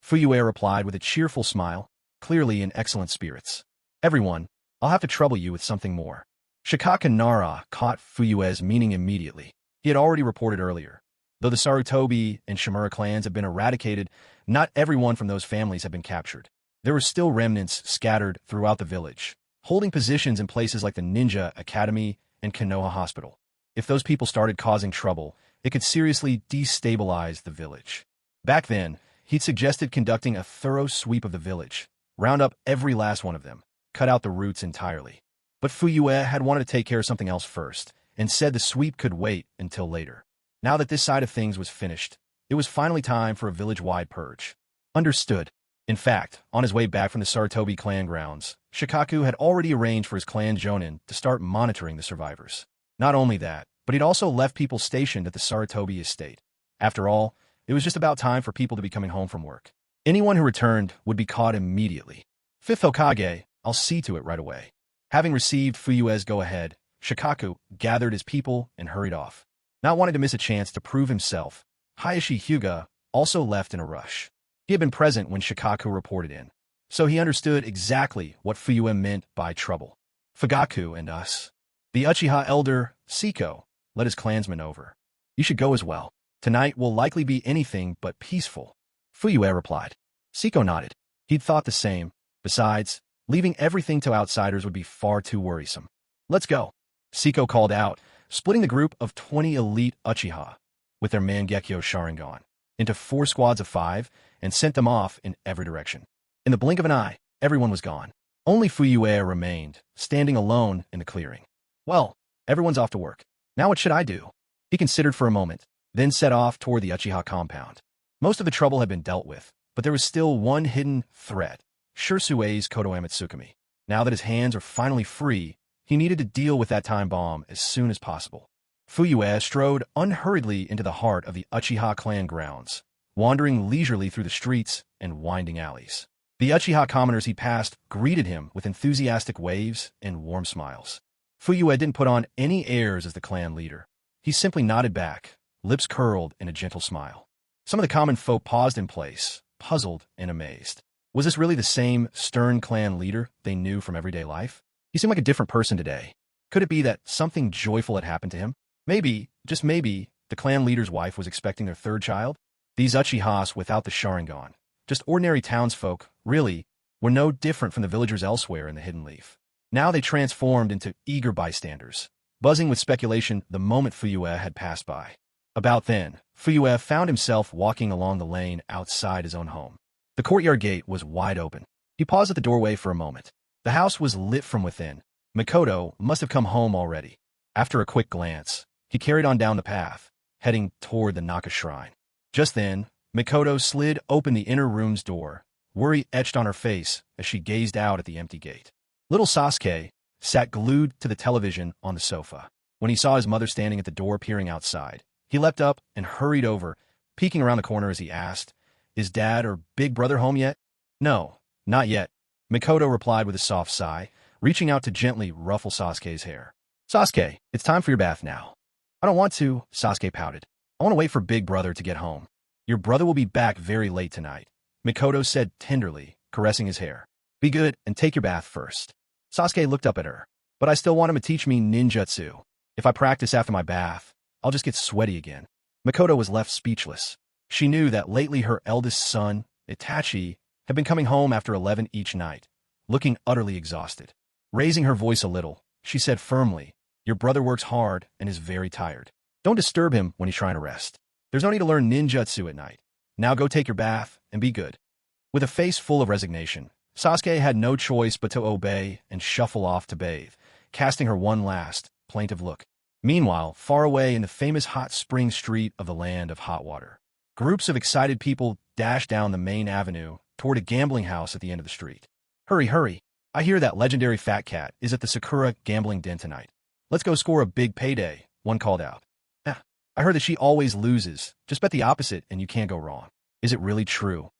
Fuyue replied with a cheerful smile, clearly in excellent spirits. Everyone, I'll have to trouble you with something more. Shikaka Nara caught Fuyue's meaning immediately. He had already reported earlier. Though the Sarutobi and Shimura clans have been eradicated, not everyone from those families had been captured. There were still remnants scattered throughout the village, holding positions in places like the Ninja Academy and Konoha Hospital. If those people started causing trouble, it could seriously destabilize the village. Back then, he'd suggested conducting a thorough sweep of the village, round up every last one of them, cut out the roots entirely. But Fuyue had wanted to take care of something else first, and said the sweep could wait until later. Now that this side of things was finished, it was finally time for a village-wide purge. Understood. In fact, on his way back from the Saratobi clan grounds, Shikaku had already arranged for his clan Jonin to start monitoring the survivors. Not only that, but he'd also left people stationed at the Saratobi estate. After all, it was just about time for people to be coming home from work. Anyone who returned would be caught immediately. Fifth Hokage, I'll see to it right away. Having received Fuyue's go-ahead, Shikaku gathered his people and hurried off. Not wanting to miss a chance to prove himself, Hayashi Hyuga also left in a rush. He had been present when Shikaku reported in, so he understood exactly what Fuyue meant by trouble. Fugaku and us. The Uchiha elder, Siko, led his clansmen over. You should go as well. Tonight will likely be anything but peaceful. Fuyue replied. Siko nodded. He'd thought the same. Besides, leaving everything to outsiders would be far too worrisome. Let's go. Siko called out, splitting the group of 20 elite Uchiha, with their Mangekyo Sharingan, into 4 squads of 5, and sent them off in every direction. In the blink of an eye, everyone was gone. Only Fuyue remained, standing alone in the clearing. Well, everyone's off to work. Now what should I do? He considered for a moment, then set off toward the Uchiha compound. Most of the trouble had been dealt with, but there was still one hidden threat, Shursue's Kotoame Tsukumi. Now that his hands are finally free, he needed to deal with that time bomb as soon as possible. Fuyue strode unhurriedly into the heart of the Uchiha clan grounds, wandering leisurely through the streets and winding alleys. The Uchiha commoners he passed greeted him with enthusiastic waves and warm smiles. Fuyue didn't put on any airs as the clan leader. He simply nodded back, lips curled in a gentle smile. Some of the common folk paused in place, puzzled and amazed. Was this really the same stern clan leader they knew from everyday life? He seemed like a different person today. Could it be that something joyful had happened to him? Maybe, just maybe, the clan leader's wife was expecting their third child? These Uchihas without the Sharingan, just ordinary townsfolk, really, were no different from the villagers elsewhere in the Hidden Leaf. Now they transformed into eager bystanders, buzzing with speculation the moment Fuyue had passed by. About then, Fuyue found himself walking along the lane outside his own home. The courtyard gate was wide open. He paused at the doorway for a moment. The house was lit from within. Mikoto must have come home already. After a quick glance, he carried on down the path, heading toward the Naka shrine. Just then, Mikoto slid open the inner room's door, worry etched on her face as she gazed out at the empty gate. Little Sasuke sat glued to the television on the sofa. When he saw his mother standing at the door peering outside, he leapt up and hurried over, peeking around the corner as he asked, "Is Dad or Big Brother home yet?" "No, not yet," Mikoto replied with a soft sigh, reaching out to gently ruffle Sasuke's hair. "Sasuke, it's time for your bath now." "I don't want to," Sasuke pouted. "I want to wait for Big Brother to get home." "Your brother will be back very late tonight," Mikoto said tenderly, caressing his hair. "Be good and take your bath first." Sasuke looked up at her. "But I still want him to teach me ninjutsu. If I practice after my bath, I'll just get sweaty again." Mikoto was left speechless. She knew that lately her eldest son, Itachi, had been coming home after 11 each night, looking utterly exhausted. Raising her voice a little, she said firmly, "Your brother works hard and is very tired. Don't disturb him when he's trying to rest. There's no need to learn ninjutsu at night. Now go take your bath and be good." With a face full of resignation, Sasuke had no choice but to obey and shuffle off to bathe, casting her one last, plaintive look. Meanwhile, far away in the famous hot spring street of the land of hot water, groups of excited people dashed down the main avenue toward a gambling house at the end of the street. "Hurry, hurry. I hear that legendary fat cat is at the Sakura gambling den tonight. Let's go score a big payday," one called out. "I heard that she always loses. Just bet the opposite and you can't go wrong." "Is it really true?"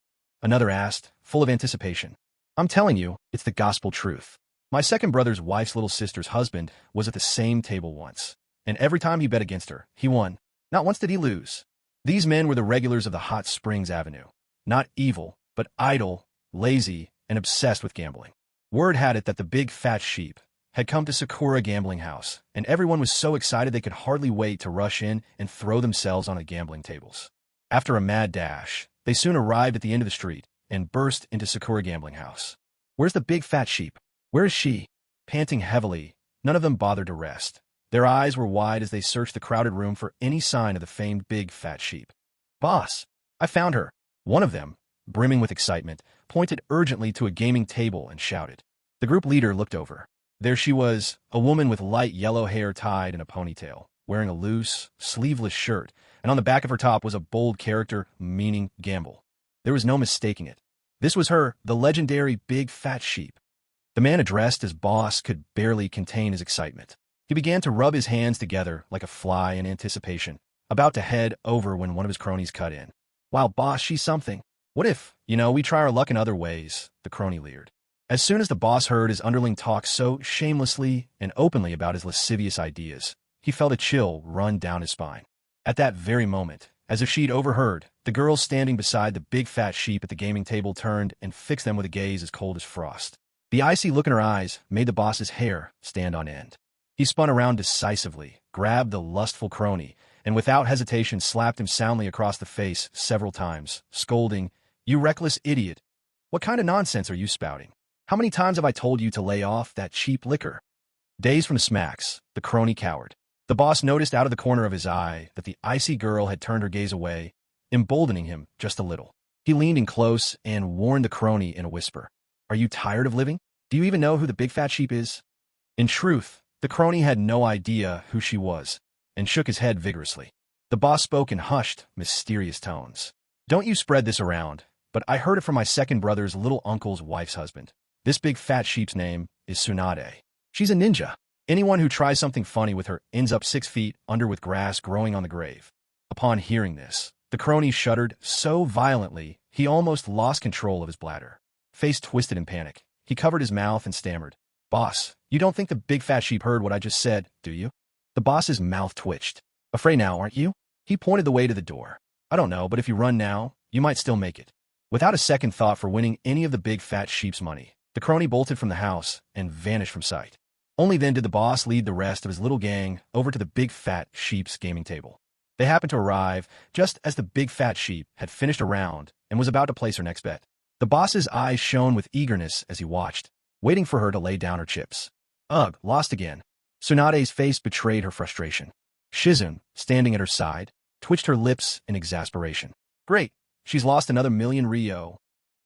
another asked, full of anticipation. "I'm telling you, it's the gospel truth. My second brother's wife's little sister's husband was at the same table once, and every time he bet against her, he won. Not once did he lose." These men were the regulars of the Hot Springs Avenue. Not evil, but idle, lazy, and obsessed with gambling. Word had it that the big fat sheep had come to Sakura Gambling House, and everyone was so excited they could hardly wait to rush in and throw themselves on the gambling tables. After a mad dash, they soon arrived at the end of the street and burst into Sakura Gambling House. "Where's the big fat sheep? Where is she?" Panting heavily, none of them bothered to rest. Their eyes were wide as they searched the crowded room for any sign of the famed big fat sheep. "Boss, I found her." One of them, brimming with excitement, pointed urgently to a gaming table and shouted. The group leader looked over. There she was, a woman with light yellow hair tied in a ponytail, wearing a loose, sleeveless shirt, and on the back of her top was a bold character meaning gamble. There was no mistaking it. This was her, the legendary big fat sheep. The man addressed as boss could barely contain his excitement. He began to rub his hands together like a fly in anticipation, about to head over when one of his cronies cut in. "Wow, boss, she's something. What if, we try our luck in other ways?" the crony leered. As soon as the boss heard his underling talk so shamelessly and openly about his lascivious ideas, he felt a chill run down his spine. At that very moment, as if she'd overheard, the girl standing beside the big fat sheep at the gaming table turned and fixed them with a gaze as cold as frost. The icy look in her eyes made the boss's hair stand on end. He spun around decisively, grabbed the lustful crony, and without hesitation slapped him soundly across the face several times, scolding, "You reckless idiot! What kind of nonsense are you spouting? How many times have I told you to lay off that cheap liquor?" Dazed from the smacks, the crony cowered. The boss noticed out of the corner of his eye that the icy girl had turned her gaze away, emboldening him just a little. He leaned in close and warned the crony in a whisper. "Are you tired of living? Do you even know who the big fat sheep is?" In truth, the crony had no idea who she was, and shook his head vigorously. The boss spoke in hushed, mysterious tones. "Don't you spread this around, but I heard it from my second brother's little uncle's wife's husband. This big fat sheep's name is Tsunade. She's a ninja. Anyone who tries something funny with her ends up 6 feet under with grass growing on the grave." Upon hearing this, the crony shuddered so violently he almost lost control of his bladder. Face twisted in panic, he covered his mouth and stammered, "Boss, you don't think the big fat sheep heard what I just said, do you?" The boss's mouth twitched. "Afraid now, aren't you?" He pointed the way to the door. "I don't know, but if you run now, you might still make it." Without a second thought for winning any of the big fat sheep's money, the crony bolted from the house and vanished from sight. Only then did the boss lead the rest of his little gang over to the big fat sheep's gaming table. They happened to arrive just as the big fat sheep had finished a round and was about to place her next bet. The boss's eyes shone with eagerness as he watched, waiting for her to lay down her chips. Ugh, lost again. Tsunade's face betrayed her frustration. Shizune, standing at her side, twitched her lips in exasperation. Great, she's lost another million Ryo.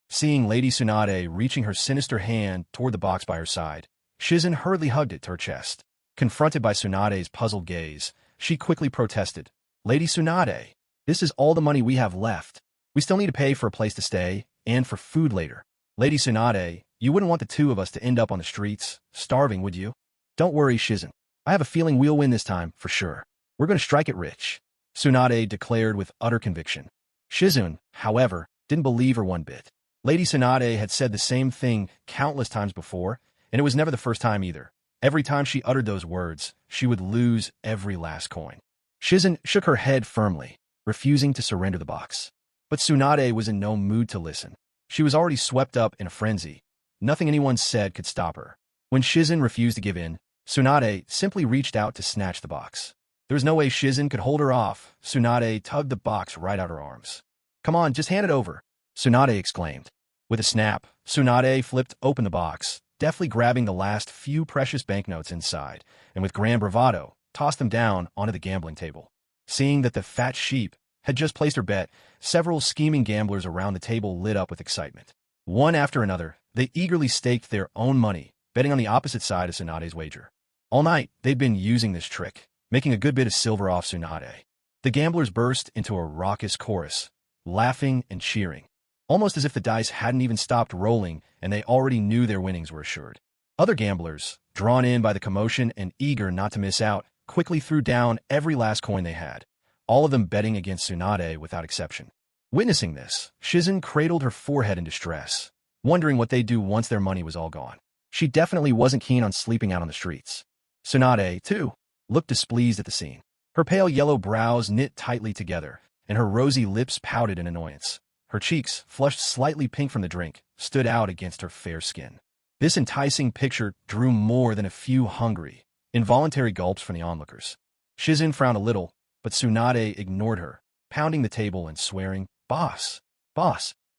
Seeing Lady Tsunade reaching her sinister hand toward the box by her side, Shizune hurriedly hugged it to her chest. Confronted by Tsunade's puzzled gaze, she quickly protested. Lady Tsunade, this is all the money we have left. We still need to pay for a place to stay and for food later. Lady Tsunade, you wouldn't want the two of us to end up on the streets, starving, would you? Don't worry, Shizune. I have a feeling we'll win this time, for sure. We're going to strike it rich, Tsunade declared with utter conviction. Shizune, however, didn't believe her one bit. Lady Tsunade had said the same thing countless times before, and it was never the first time either. Every time she uttered those words, she would lose every last coin. Shizune shook her head firmly, refusing to surrender the box. But Tsunade was in no mood to listen. She was already swept up in a frenzy. Nothing anyone said could stop her. When Shizune refused to give in, Tsunade simply reached out to snatch the box. There was no way Shizune could hold her off. Tsunade tugged the box right out her arms. Come on, just hand it over, Tsunade exclaimed. With a snap, Tsunade flipped open the box, deftly grabbing the last few precious banknotes inside, and with grand bravado, tossed them down onto the gambling table. Seeing that the fat sheep had just placed her bet, several scheming gamblers around the table lit up with excitement. One after another, they eagerly staked their own money, betting on the opposite side of Tsunade's wager. All night, they'd been using this trick, making a good bit of silver off Tsunade. The gamblers burst into a raucous chorus, laughing and cheering, almost as if the dice hadn't even stopped rolling and they already knew their winnings were assured. Other gamblers, drawn in by the commotion and eager not to miss out, quickly threw down every last coin they had, all of them betting against Tsunade without exception. Witnessing this, Shizune cradled her forehead in distress, wondering what they'd do once their money was all gone. She definitely wasn't keen on sleeping out on the streets. Tsunade, too, looked displeased at the scene. Her pale yellow brows knit tightly together, and her rosy lips pouted in annoyance. Her cheeks, flushed slightly pink from the drink, stood out against her fair skin. This enticing picture drew more than a few hungry, involuntary gulps from the onlookers. Shizune frowned a little, but Tsunade ignored her, pounding the table and swearing, Boss,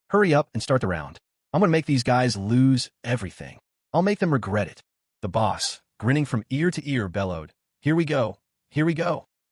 hurry up and start the round. I'm going to make these guys lose everything. I'll make them regret it. The boss, grinning from ear to ear, bellowed, Here we go.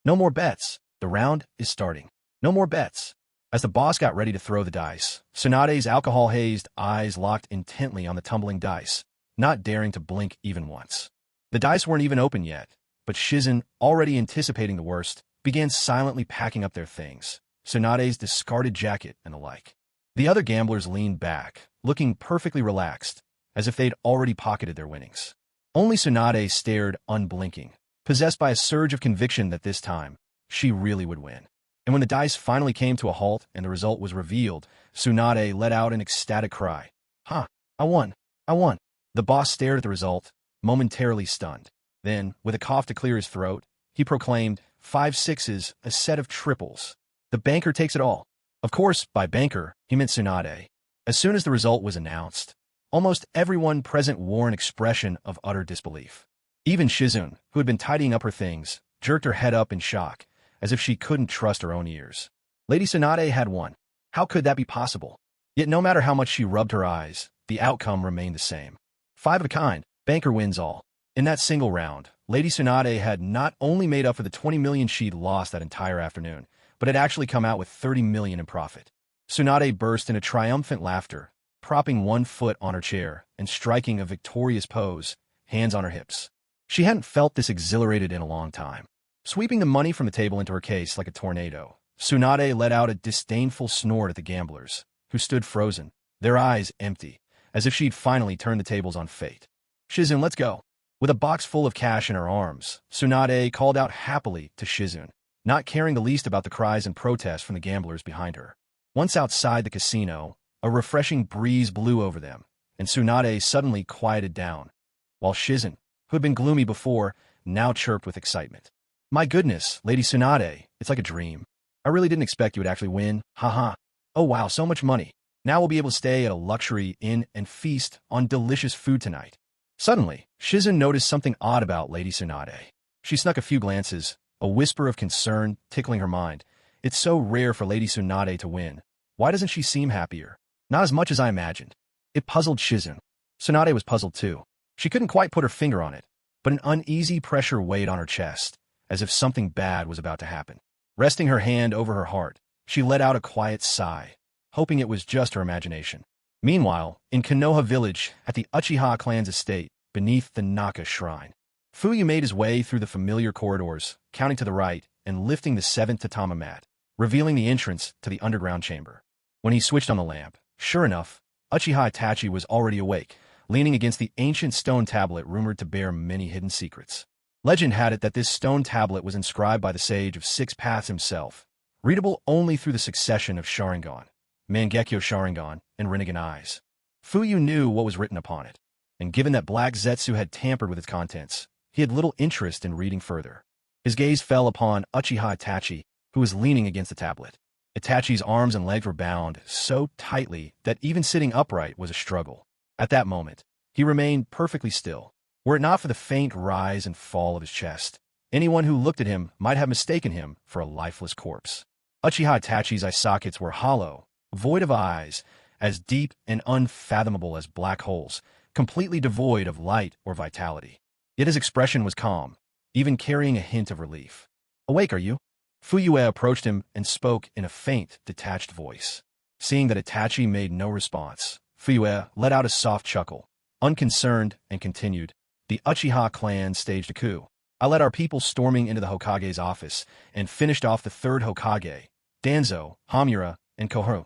No more bets. The round is starting. No more bets. As the boss got ready to throw the dice, Tsunade's alcohol-hazed eyes locked intently on the tumbling dice, not daring to blink even once. The dice weren't even open yet, but Shizune, already anticipating the worst, began silently packing up their things, Tsunade's discarded jacket and the like. The other gamblers leaned back, looking perfectly relaxed, as if they'd already pocketed their winnings. Only Tsunade stared unblinking, possessed by a surge of conviction that this time, she really would win. And when the dice finally came to a halt and the result was revealed, Tsunade let out an ecstatic cry. I won. The boss stared at the result, momentarily stunned. Then, with a cough to clear his throat, he proclaimed, 5 sixes, a set of triples. The banker takes it all. Of course, by banker, he meant Tsunade. As soon as the result was announced, almost everyone present wore an expression of utter disbelief. Even Shizune, who had been tidying up her things, jerked her head up in shock, as if she couldn't trust her own ears. Lady Tsunade had won. How could that be possible? Yet no matter how much she rubbed her eyes, the outcome remained the same. 5 of a kind, banker wins all. In that single round, Lady Tsunade had not only made up for the 20 million she'd lost that entire afternoon, but had actually come out with 30 million in profit. Tsunade burst into triumphant laughter, propping one foot on her chair and striking a victorious pose, hands on her hips. She hadn't felt this exhilarated in a long time. Sweeping the money from the table into her case like a tornado, Tsunade let out a disdainful snort at the gamblers, who stood frozen, their eyes empty, as if she'd finally turned the tables on fate. Shizune, let's go. With a box full of cash in her arms, Tsunade called out happily to Shizune, not caring the least about the cries and protests from the gamblers behind her. Once outside the casino, a refreshing breeze blew over them, and Tsunade suddenly quieted down, while Shizune, who had been gloomy before, now chirped with excitement. My goodness, Lady Tsunade, it's like a dream. I really didn't expect you would actually win. Ha. Oh wow, so much money. Now we'll be able to stay at a luxury inn and feast on delicious food tonight. Suddenly, Shizun noticed something odd about Lady Tsunade. She snuck a few glances, a whisper of concern tickling her mind. It's so rare for Lady Tsunade to win. Why doesn't she seem happier? Not as much as I imagined. It puzzled Shizun. Tsunade was puzzled too. She couldn't quite put her finger on it, but an uneasy pressure weighed on her chest, as if something bad was about to happen. Resting her hand over her heart, she let out a quiet sigh, hoping it was just her imagination. Meanwhile, in Konoha village, at the Uchiha clan's estate, beneath the Naka shrine, Fuyu made his way through the familiar corridors, counting to the right and lifting the 7th tatama mat, revealing the entrance to the underground chamber. When he switched on the lamp, sure enough, Uchiha Itachi was already awake, leaning against the ancient stone tablet rumored to bear many hidden secrets. Legend had it that this stone tablet was inscribed by the sage of 6 paths himself, readable only through the succession of Sharingan, Mangekyo Sharingan, and Rinnegan eyes. Fuyu knew what was written upon it, and given that Black Zetsu had tampered with its contents, he had little interest in reading further. His gaze fell upon Uchiha Itachi, who was leaning against the tablet. Itachi's arms and legs were bound so tightly that even sitting upright was a struggle. At that moment, he remained perfectly still. Were it not for the faint rise and fall of his chest, anyone who looked at him might have mistaken him for a lifeless corpse. Uchiha Itachi's eye sockets were hollow, void of eyes, as deep and unfathomable as black holes, completely devoid of light or vitality. Yet his expression was calm, even carrying a hint of relief. "Awake, are you?" Fuyue approached him and spoke in a faint, detached voice. Seeing that Itachi made no response, Fuyue let out a soft chuckle, unconcerned, and continued, "The Uchiha clan staged a coup. I led our people storming into the Hokage's office and finished off the 3rd Hokage, Danzo, Hamura, and Koharu."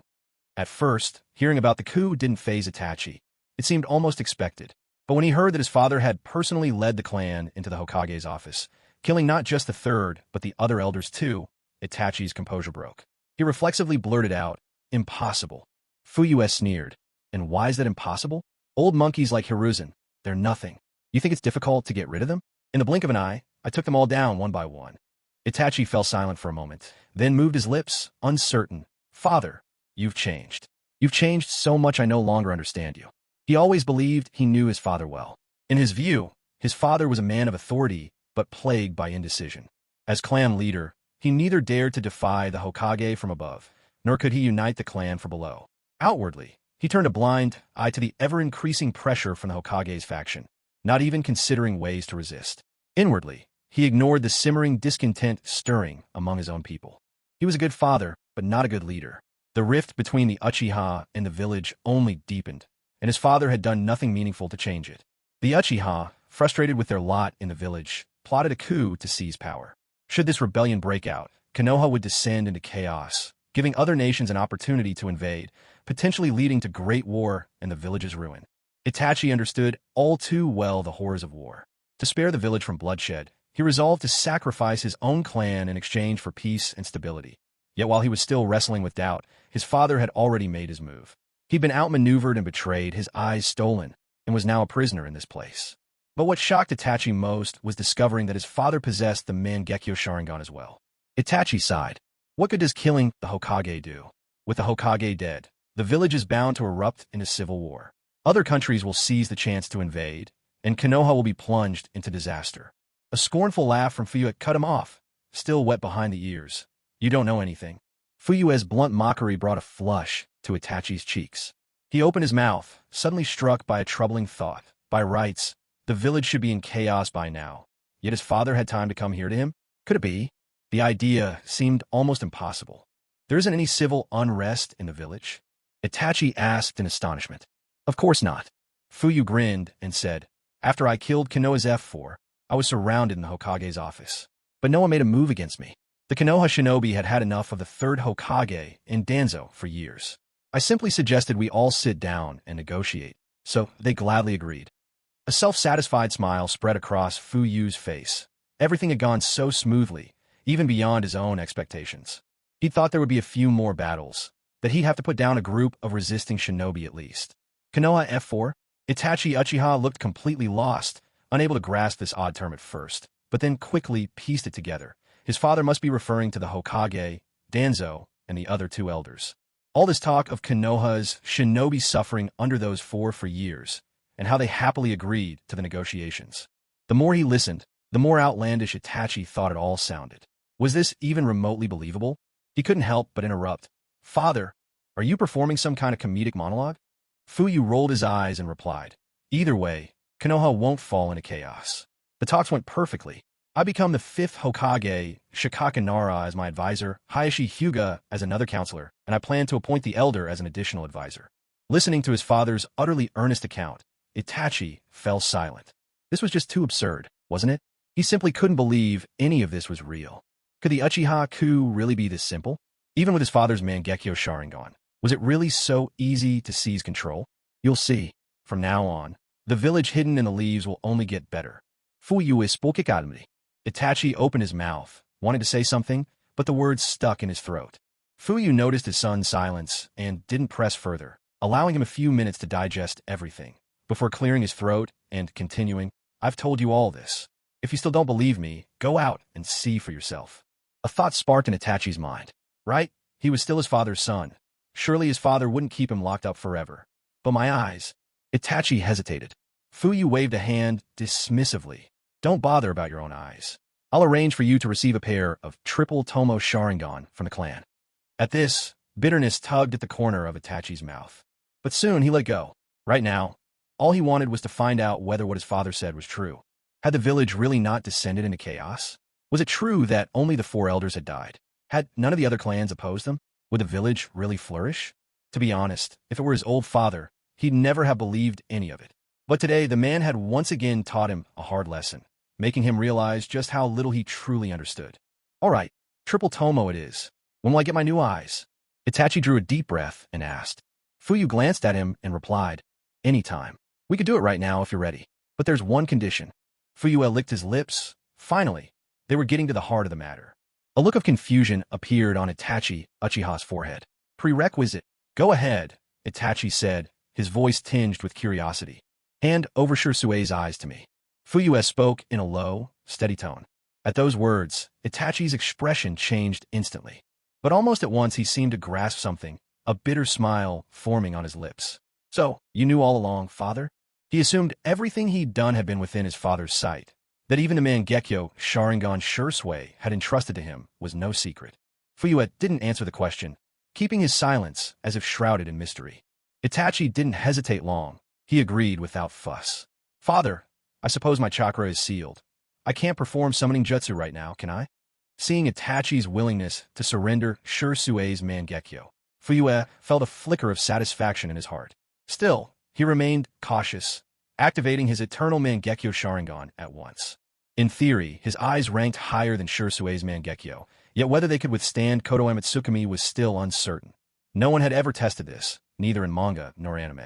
At first, hearing about the coup didn't faze Itachi. It seemed almost expected. But when he heard that his father had personally led the clan into the Hokage's office, killing not just the 3rd, but the other elders too, Itachi's composure broke. He reflexively blurted out, "Impossible." Fuyue sneered. "And why is that impossible? Old monkeys like Hiruzen, they're nothing. You think it's difficult to get rid of them? In the blink of an eye, I took them all down one by one." Itachi fell silent for a moment, then moved his lips, uncertain. "Father, you've changed. You've changed so much I no longer understand you." He always believed he knew his father well. In his view, his father was a man of authority, but plagued by indecision. As clan leader, he neither dared to defy the Hokage from above, nor could he unite the clan from below. Outwardly, he turned a blind eye to the ever-increasing pressure from the Hokage's faction, not even considering ways to resist. Inwardly, he ignored the simmering discontent stirring among his own people. He was a good father, but not a good leader. The rift between the Uchiha and the village only deepened, and his father had done nothing meaningful to change it. The Uchiha, frustrated with their lot in the village, plotted a coup to seize power. Should this rebellion break out, Konoha would descend into chaos, giving other nations an opportunity to invade, potentially leading to great war and the village's ruin. Itachi understood all too well the horrors of war. To spare the village from bloodshed, he resolved to sacrifice his own clan in exchange for peace and stability. Yet while he was still wrestling with doubt, his father had already made his move. He'd been outmaneuvered and betrayed, his eyes stolen, and was now a prisoner in this place. But what shocked Itachi most was discovering that his father possessed the Mangekyo Sharingan as well. Itachi sighed. What good does killing the Hokage do? With the Hokage dead, the village is bound to erupt into civil war. Other countries will seize the chance to invade, and Konoha will be plunged into disaster. A scornful laugh from Fuyue cut him off, still wet behind the ears. "You don't know anything." Fuyue's blunt mockery brought a flush to Itachi's cheeks. He opened his mouth, suddenly struck by a troubling thought. By rights, the village should be in chaos by now. Yet his father had time to come here to him? Could it be? The idea seemed almost impossible. There isn't any civil unrest in the village? Itachi asked in astonishment. Of course not. Fuyu grinned and said, "After I killed Konoha's F4, I was surrounded in the Hokage's office. But no one made a move against me. The Konoha shinobi had had enough of the 3rd Hokage in Danzo for years. I simply suggested we all sit down and negotiate, so they gladly agreed." A self-satisfied smile spread across Fuyu's face. Everything had gone so smoothly, even beyond his own expectations. He thought there would be a few more battles, that he'd have to put down a group of resisting shinobi at least. Konoha F4? Itachi Uchiha looked completely lost, unable to grasp this odd term at first, but then quickly pieced it together. His father must be referring to the Hokage, Danzo, and the other 2 elders. All this talk of Konoha's shinobi suffering under those four for years, and how they happily agreed to the negotiations. The more he listened, the more outlandish Itachi thought it all sounded. Was this even remotely believable? He couldn't help but interrupt. Father, are you performing some kind of comedic monologue? Fuyu rolled his eyes and replied, either way, Konoha won't fall into chaos. The talks went perfectly. I become the 5th Hokage, Shikake Nara as my advisor, Hayashi Hyuga as another counselor, and I plan to appoint the elder as an additional advisor. Listening to his father's utterly earnest account, Itachi fell silent. This was just too absurd, wasn't it? He simply couldn't believe any of this was real. Could the Uchiha coup really be this simple? Even with his father's Mangekyo Sharingan, was it really so easy to seize control? You'll see. From now on, the village hidden in the leaves will only get better. Fuyu spoke calmly. Itachi opened his mouth, wanting to say something, but the words stuck in his throat. Fuyu noticed his son's silence and didn't press further, allowing him a few minutes to digest everything, before clearing his throat and continuing, I've told you all this. If you still don't believe me, go out and see for yourself. A thought sparked in Itachi's mind. Right? He was still his father's son. Surely his father wouldn't keep him locked up forever. But my eyes. Itachi hesitated. Fuyu waved a hand dismissively. Don't bother about your own eyes. I'll arrange for you to receive a pair of triple Tomo Sharingan from the clan. At this, bitterness tugged at the corner of Itachi's mouth. But soon he let go. Right now, all he wanted was to find out whether what his father said was true. Had the village really not descended into chaos? Was it true that only the 4 elders had died? Had none of the other clans opposed them? Would the village really flourish? To be honest, if it were his old father, he'd never have believed any of it. But today, the man had once again taught him a hard lesson, making him realize just how little he truly understood. All right, triple Tomo it is. When will I get my new eyes? Itachi drew a deep breath and asked. Fuyu glanced at him and replied, anytime. We could do it right now if you're ready. But there's one condition. Fuyu licked his lips. Finally, they were getting to the heart of the matter. A look of confusion appeared on Itachi Uchiha's forehead. Prerequisite. Go ahead, Itachi said, his voice tinged with curiosity. Hand over Shirsue's eyes to me. Fuyu spoke in a low, steady tone. At those words, Itachi's expression changed instantly. But almost at once he seemed to grasp something, a bitter smile forming on his lips. So, you knew all along, father? He assumed everything he'd done had been within his father's sight. That even the Mangekyo Sharingan Shirsui had entrusted to him was no secret. Fuyu didn't answer the question, keeping his silence as if shrouded in mystery. Itachi didn't hesitate long. He agreed without fuss. Father, I suppose my chakra is sealed. I can't perform summoning jutsu right now, can I? Seeing Itachi's willingness to surrender Shirsue's Mangekyo, Fuyu felt a flicker of satisfaction in his heart. Still, he remained cautious, activating his eternal Mangekyo Sharingan at once. In theory, his eyes ranked higher than Shirsue's Mangekyo, yet whether they could withstand Koto Amatsukami was still uncertain. No one had ever tested this, neither in manga nor anime.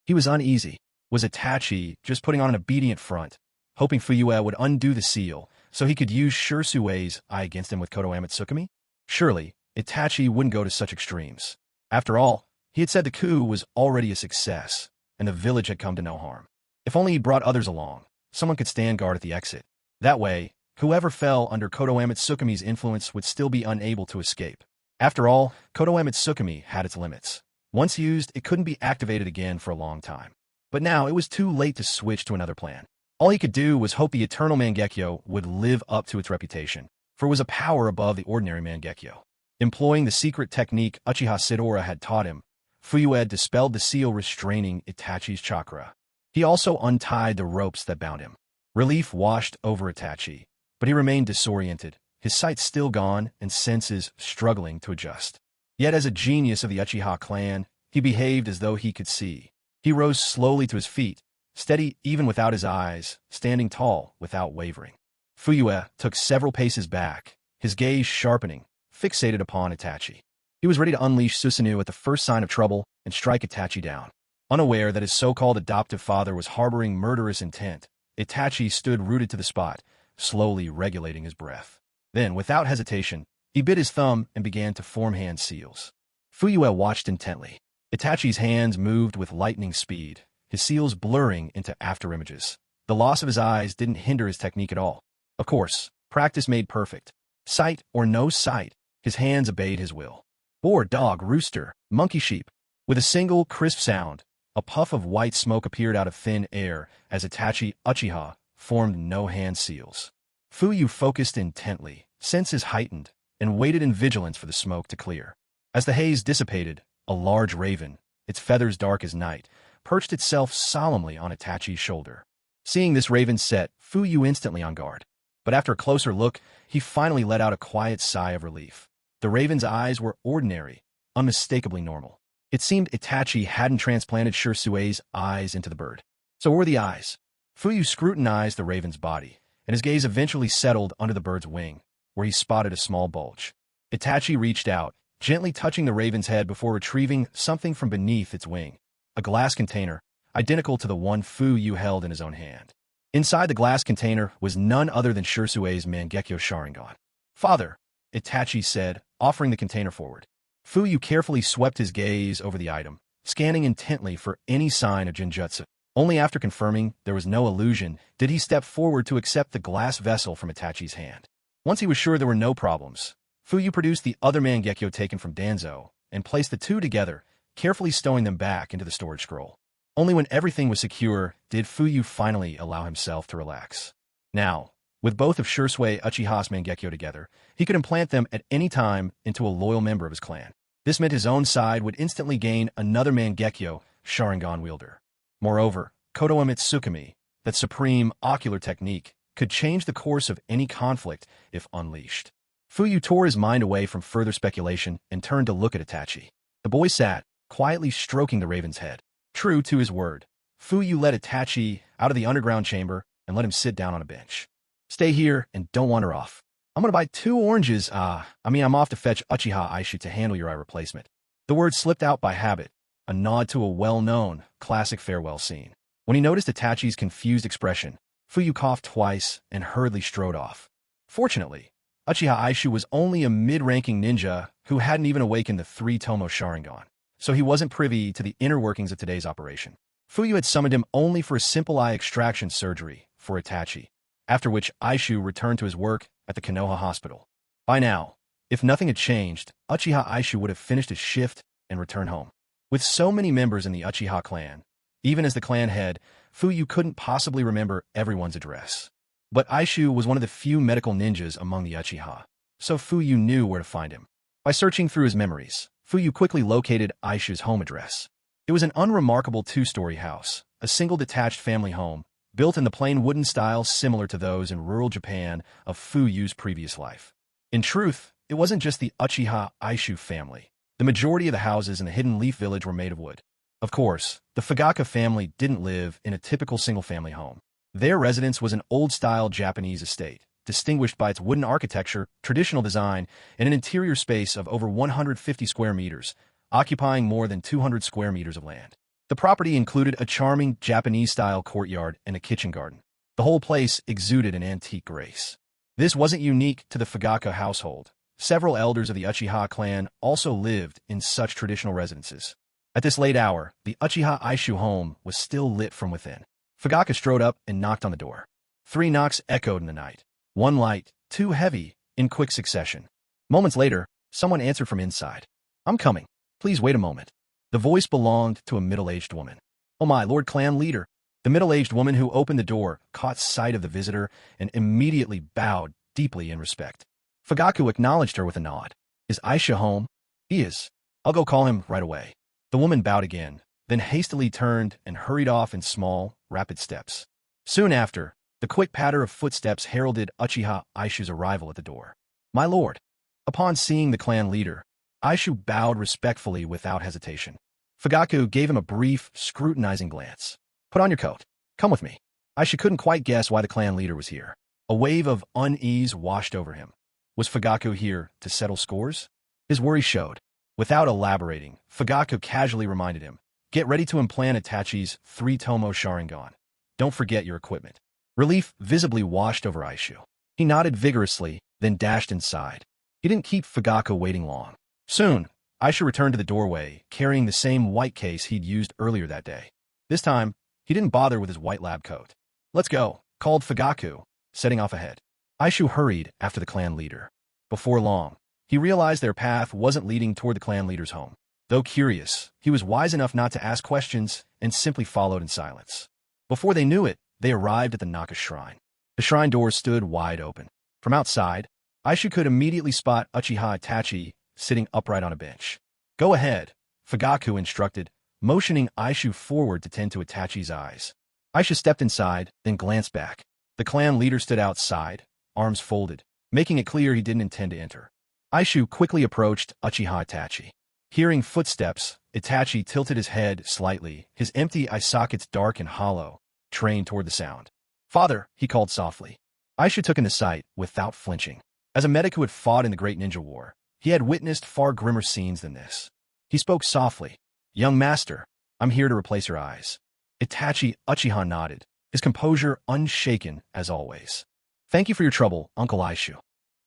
He was uneasy. Was Itachi just putting on an obedient front, hoping Fuyu would undo the seal so he could use Shirsue's eye against him with Koto Amatsukami? Surely, Itachi wouldn't go to such extremes. After all, he had said the coup was already a success, and the village had come to no harm. If only he brought others along, someone could stand guard at the exit. That way, whoever fell under Koto Amatsukami's influence would still be unable to escape. After all, Koto Amatsukami had its limits. Once used, it couldn't be activated again for a long time. But now it was too late to switch to another plan. All he could do was hope the eternal Mangekyo would live up to its reputation, for it was a power above the ordinary Mangekyo. Employing the secret technique Uchiha Sidora had taught him, Fuyu dispelled the seal restraining Itachi's chakra. He also untied the ropes that bound him. Relief washed over Itachi, but he remained disoriented, his sight still gone and senses struggling to adjust. Yet as a genius of the Uchiha clan, he behaved as though he could see. He rose slowly to his feet, steady even without his eyes, standing tall without wavering. Fuyu took several paces back, his gaze sharpening, fixated upon Itachi. He was ready to unleash Susanoo at the first sign of trouble and strike Itachi down. Unaware that his so-called adoptive father was harboring murderous intent, Itachi stood rooted to the spot, slowly regulating his breath. Then, without hesitation, he bit his thumb and began to form hand seals. Fuyu watched intently. Itachi's hands moved with lightning speed, his seals blurring into afterimages. The loss of his eyes didn't hinder his technique at all. Of course, practice made perfect. Sight or no sight, his hands obeyed his will. Boar, dog, rooster, monkey, sheep. With a single, crisp sound, a puff of white smoke appeared out of thin air as Itachi Uchiha formed no hand seals. Fuyu focused intently, senses heightened, and waited in vigilance for the smoke to clear. As the haze dissipated, a large raven, its feathers dark as night, perched itself solemnly on Itachi's shoulder. Seeing this raven set Fuyu instantly on guard. But after a closer look, he finally let out a quiet sigh of relief. The raven's eyes were ordinary, unmistakably normal. It seemed Itachi hadn't transplanted Shirsue's eyes into the bird. So were the eyes. Fuyu scrutinized the raven's body, and his gaze eventually settled under the bird's wing, where he spotted a small bulge. Itachi reached out, gently touching the raven's head before retrieving something from beneath its wing. A glass container, identical to the one Fuyu held in his own hand. Inside the glass container was none other than Shirsue's Mangekyo Sharingan. "Father," Itachi said, offering the container forward. Fuyu carefully swept his gaze over the item, scanning intently for any sign of Genjutsu. Only after confirming there was no illusion did he step forward to accept the glass vessel from Itachi's hand. Once he was sure there were no problems, Fuyu produced the other Mangekyo taken from Danzo and placed the two together, carefully stowing them back into the storage scroll. Only when everything was secure did Fuyu finally allow himself to relax. Now, with both of Shursui Uchiha's Mangekyo together, he could implant them at any time into a loyal member of his clan. This meant his own side would instantly gain another Mangekyo Sharingan wielder. Moreover, Kodoa Mitsukami, that supreme ocular technique, could change the course of any conflict if unleashed. Fuyu tore his mind away from further speculation and turned to look at Itachi. The boy sat, quietly stroking the raven's head. True to his word, Fuyu led Itachi out of the underground chamber and let him sit down on a bench. "Stay here and don't wander off. I'm going to buy 2 oranges. I'm off to fetch Uchiha Aisha to handle your eye replacement." The word slipped out by habit, a nod to a well-known, classic farewell scene. When he noticed Itachi's confused expression, Fuyu coughed twice and hurriedly strode off. Fortunately, Uchiha Aisha was only a mid-ranking ninja who hadn't even awakened the 3-tomo Sharingan, so he wasn't privy to the inner workings of today's operation. Fuyu had summoned him only for a simple eye extraction surgery for Itachi, after which Aisha returned to his work at the Konoha hospital. By now, if nothing had changed, Uchiha Aisha would have finished his shift and returned home. With so many members in the Uchiha clan, even as the clan head, Fuyu couldn't possibly remember everyone's address. But Aisha was one of the few medical ninjas among the Uchiha, so Fuyu knew where to find him. By searching through his memories, Fuyu quickly located Aisha's home address. It was an unremarkable 2-story house, a single detached family home, built in the plain wooden style similar to those in rural Japan of Fuyu's previous life. In truth, it wasn't just the Uchiha Aisha family. The majority of the houses in the Hidden Leaf Village were made of wood. Of course, the Fugaka family didn't live in a typical single-family home. Their residence was an old-style Japanese estate, distinguished by its wooden architecture, traditional design, and an interior space of over 150 square meters, occupying more than 200 square meters of land. The property included a charming Japanese-style courtyard and a kitchen garden. The whole place exuded an antique grace. This wasn't unique to the Fugaka household. Several elders of the Uchiha clan also lived in such traditional residences. At this late hour, the Uchiha Aisha home was still lit from within. Fugaka strode up and knocked on the door. 3 knocks echoed in the night. 1 light, 2 heavy, in quick succession. Moments later, someone answered from inside. "I'm coming. Please wait a moment." The voice belonged to a middle-aged woman. "Oh my Lord Clan Leader." The middle-aged woman who opened the door caught sight of the visitor and immediately bowed deeply in respect. Fugaku acknowledged her with a nod. "Is Aisha home?" "He is. I'll go call him right away." The woman bowed again, then hastily turned and hurried off in small, rapid steps. Soon after, the quick patter of footsteps heralded Uchiha Aisha's arrival at the door. "My lord." Upon seeing the clan leader, Aisha bowed respectfully without hesitation. Fugaku gave him a brief, scrutinizing glance. "Put on your coat. Come with me." Aisha couldn't quite guess why the clan leader was here. A wave of unease washed over him. Was Fugaku here to settle scores? His worry showed. Without elaborating, Fugaku casually reminded him, "Get ready to implant Itachi's 3-tomo Sharingan. Don't forget your equipment." Relief visibly washed over Aisha. He nodded vigorously, then dashed inside. He didn't keep Fugaku waiting long. Soon, Aisha returned to the doorway, carrying the same white case he'd used earlier that day. This time, he didn't bother with his white lab coat. "Let's go," called Fugaku, setting off ahead. Aisha hurried after the clan leader. Before long, He realized their path wasn't leading toward the clan leader's home. Though curious, he was wise enough not to ask questions and simply followed in silence. Before they knew it, they arrived at the Naka shrine. The shrine doors stood wide open. From outside, Aisha could immediately spot Uchiha Itachi sitting upright on a bench. "Go ahead," Fugaku instructed, motioning Aisha forward to tend to Itachi's eyes. Aisha stepped inside, then glanced back. The clan leader stood outside, arms folded, making it clear he didn't intend to enter. Aisha quickly approached Uchiha Itachi. Hearing footsteps, Itachi tilted his head slightly, his empty eye sockets dark and hollow, trained toward the sound. "Father," he called softly. Aisha took in the sight without flinching. As a medic who had fought in the Great Ninja War, he had witnessed far grimmer scenes than this. He spoke softly. "Young master, I'm here to replace your eyes." Itachi Uchiha nodded, his composure unshaken as always. "Thank you for your trouble, Uncle Aisha."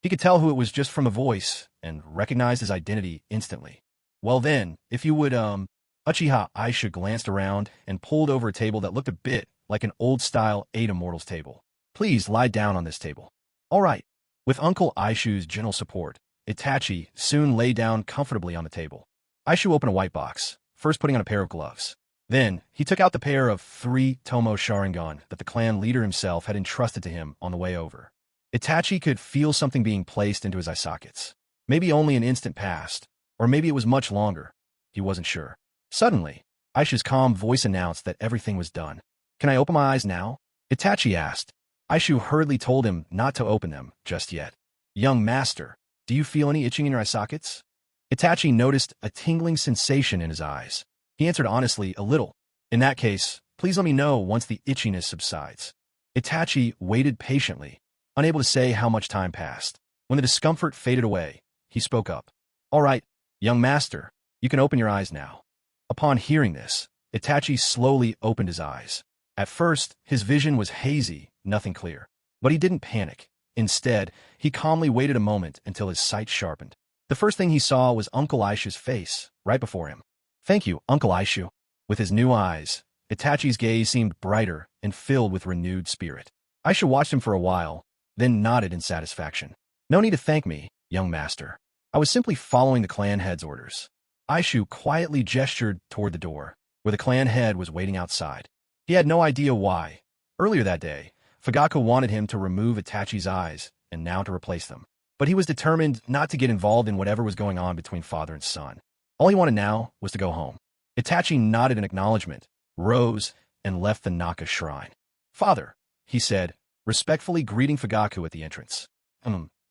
He could tell who it was just from a voice and recognized his identity instantly. "Well then, if you would, Uchiha Aisha glanced around and pulled over a table that looked a bit like an old-style Eight Immortals table. "Please lie down on this table." "All right." With Uncle Aishu's gentle support, Itachi soon lay down comfortably on the table. Aishu opened a white box, first putting on a pair of gloves. Then, he took out the pair of 3 Tomo Sharingan that the clan leader himself had entrusted to him on the way over. Itachi could feel something being placed into his eye sockets. Maybe only an instant passed, or maybe it was much longer. He wasn't sure. Suddenly, Aisha's calm voice announced that everything was done. "Can I open my eyes now?" Itachi asked. Aisha hurriedly told him not to open them just yet. "Young master, do you feel any itching in your eye sockets?" Itachi noticed a tingling sensation in his eyes. He answered honestly, "A little." "In that case, please let me know once the itchiness subsides." Itachi waited patiently, unable to say how much time passed. When the discomfort faded away, he spoke up. "All right, young master, you can open your eyes now." Upon hearing this, Itachi slowly opened his eyes. At first, his vision was hazy, nothing clear. But he didn't panic. Instead, he calmly waited a moment until his sight sharpened. The first thing he saw was Uncle Aisha's face, right before him. "Thank you, Uncle Aisha." With his new eyes, Itachi's gaze seemed brighter and filled with renewed spirit. Aisha watched him for a while, then nodded in satisfaction. "No need to thank me, young master. I was simply following the clan head's orders." Aisha quietly gestured toward the door, where the clan head was waiting outside. He had no idea why. Earlier that day, Fugaku wanted him to remove Itachi's eyes, and now to replace them. But he was determined not to get involved in whatever was going on between father and son. All he wanted now was to go home. Itachi nodded in acknowledgement, rose, and left the Naka shrine. "Father," he said, respectfully greeting Fugaku at the entrance.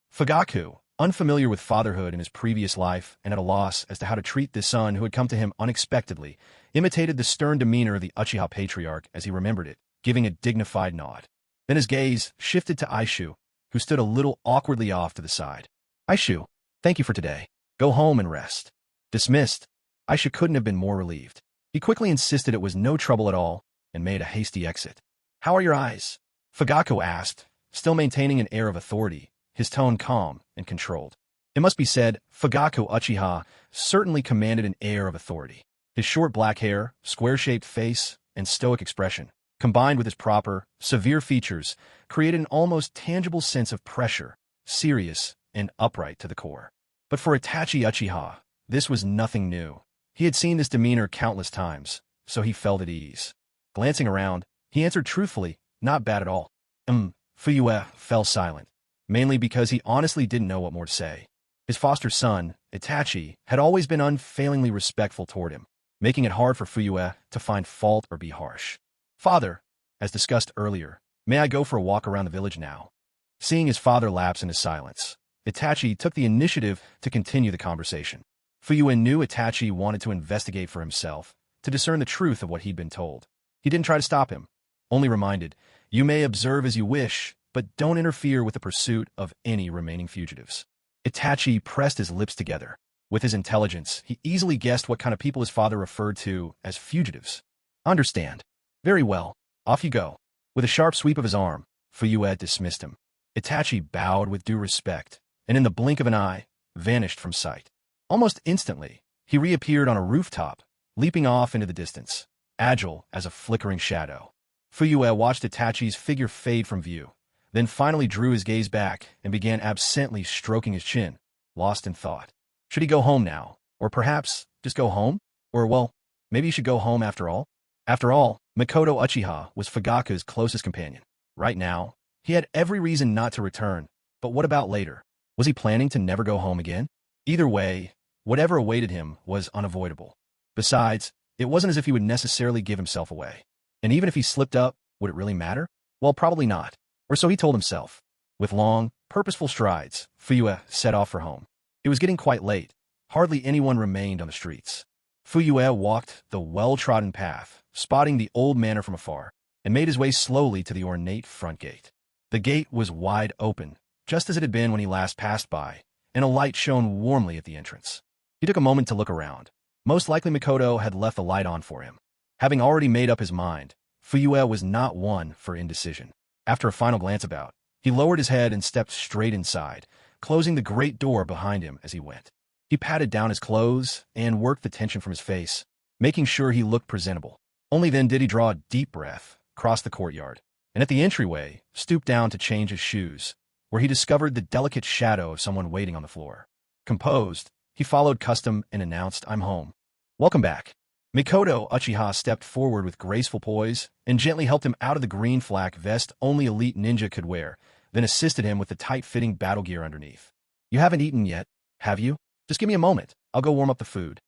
Fugaku, unfamiliar with fatherhood in his previous life and at a loss as to how to treat this son who had come to him unexpectedly, imitated the stern demeanor of the Uchiha patriarch as he remembered it, giving a dignified nod. Then his gaze shifted to Aisha, who stood a little awkwardly off to the side. "Aisha, thank you for today. Go home and rest." Dismissed, Aisha couldn't have been more relieved. He quickly insisted it was no trouble at all and made a hasty exit. "How are your eyes?" Fugaku asked, still maintaining an air of authority, his tone calm and controlled. It must be said, Fugaku Uchiha certainly commanded an air of authority. His short black hair, square-shaped face, and stoic expression, combined with his proper, severe features, created an almost tangible sense of pressure, serious and upright to the core. But for Itachi Uchiha, this was nothing new. He had seen this demeanor countless times, so he felt at ease. Glancing around, he answered truthfully, "Not bad at all." Fuyue fell silent, mainly because he honestly didn't know what more to say. His foster son, Itachi, had always been unfailingly respectful toward him, making it hard for Fuyue to find fault or be harsh. "Father, as discussed earlier, may I go for a walk around the village now?" Seeing his father lapse into silence, Itachi took the initiative to continue the conversation. Fuyue knew Itachi wanted to investigate for himself, to discern the truth of what he'd been told. He didn't try to stop him, only reminded, "You may observe as you wish, but don't interfere with the pursuit of any remaining fugitives." Itachi pressed his lips together. With his intelligence, he easily guessed what kind of people his father referred to as fugitives. "Understand. Very well. Off you go." With a sharp sweep of his arm, Fuyue dismissed him. Itachi bowed with due respect, and in the blink of an eye, vanished from sight. Almost instantly, he reappeared on a rooftop, leaping off into the distance, agile as a flickering shadow. Fuyue watched Itachi's figure fade from view, then finally drew his gaze back and began absently stroking his chin, lost in thought. Should he go home now? Or perhaps just go home? Or, well, maybe he should go home after all? After all, Makoto Uchiha was Fugaku's closest companion. Right now, he had every reason not to return, but what about later? Was he planning to never go home again? Either way, whatever awaited him was unavoidable. Besides, it wasn't as if he would necessarily give himself away. And even if he slipped up, would it really matter? Well, probably not. Or so he told himself. With long, purposeful strides, Fuyue set off for home. It was getting quite late. Hardly anyone remained on the streets. Fuyue walked the well-trodden path, spotting the old manor from afar, and made his way slowly to the ornate front gate. The gate was wide open, just as it had been when he last passed by, and a light shone warmly at the entrance. He took a moment to look around. Most likely Makoto had left the light on for him. Having already made up his mind, Fuyue was not one for indecision. After a final glance about, he lowered his head and stepped straight inside, closing the great door behind him as he went. He patted down his clothes and worked the tension from his face, making sure he looked presentable. Only then did he draw a deep breath, cross the courtyard, and at the entryway, stooped down to change his shoes, where he discovered the delicate shadow of someone waiting on the floor. Composed, he followed custom and announced, "I'm home." "Welcome back." Makoto Uchiha stepped forward with graceful poise and gently helped him out of the green flak vest only elite ninja could wear, then assisted him with the tight-fitting battle gear underneath. "You haven't eaten yet, have you? Just give me a moment. I'll go warm up the food."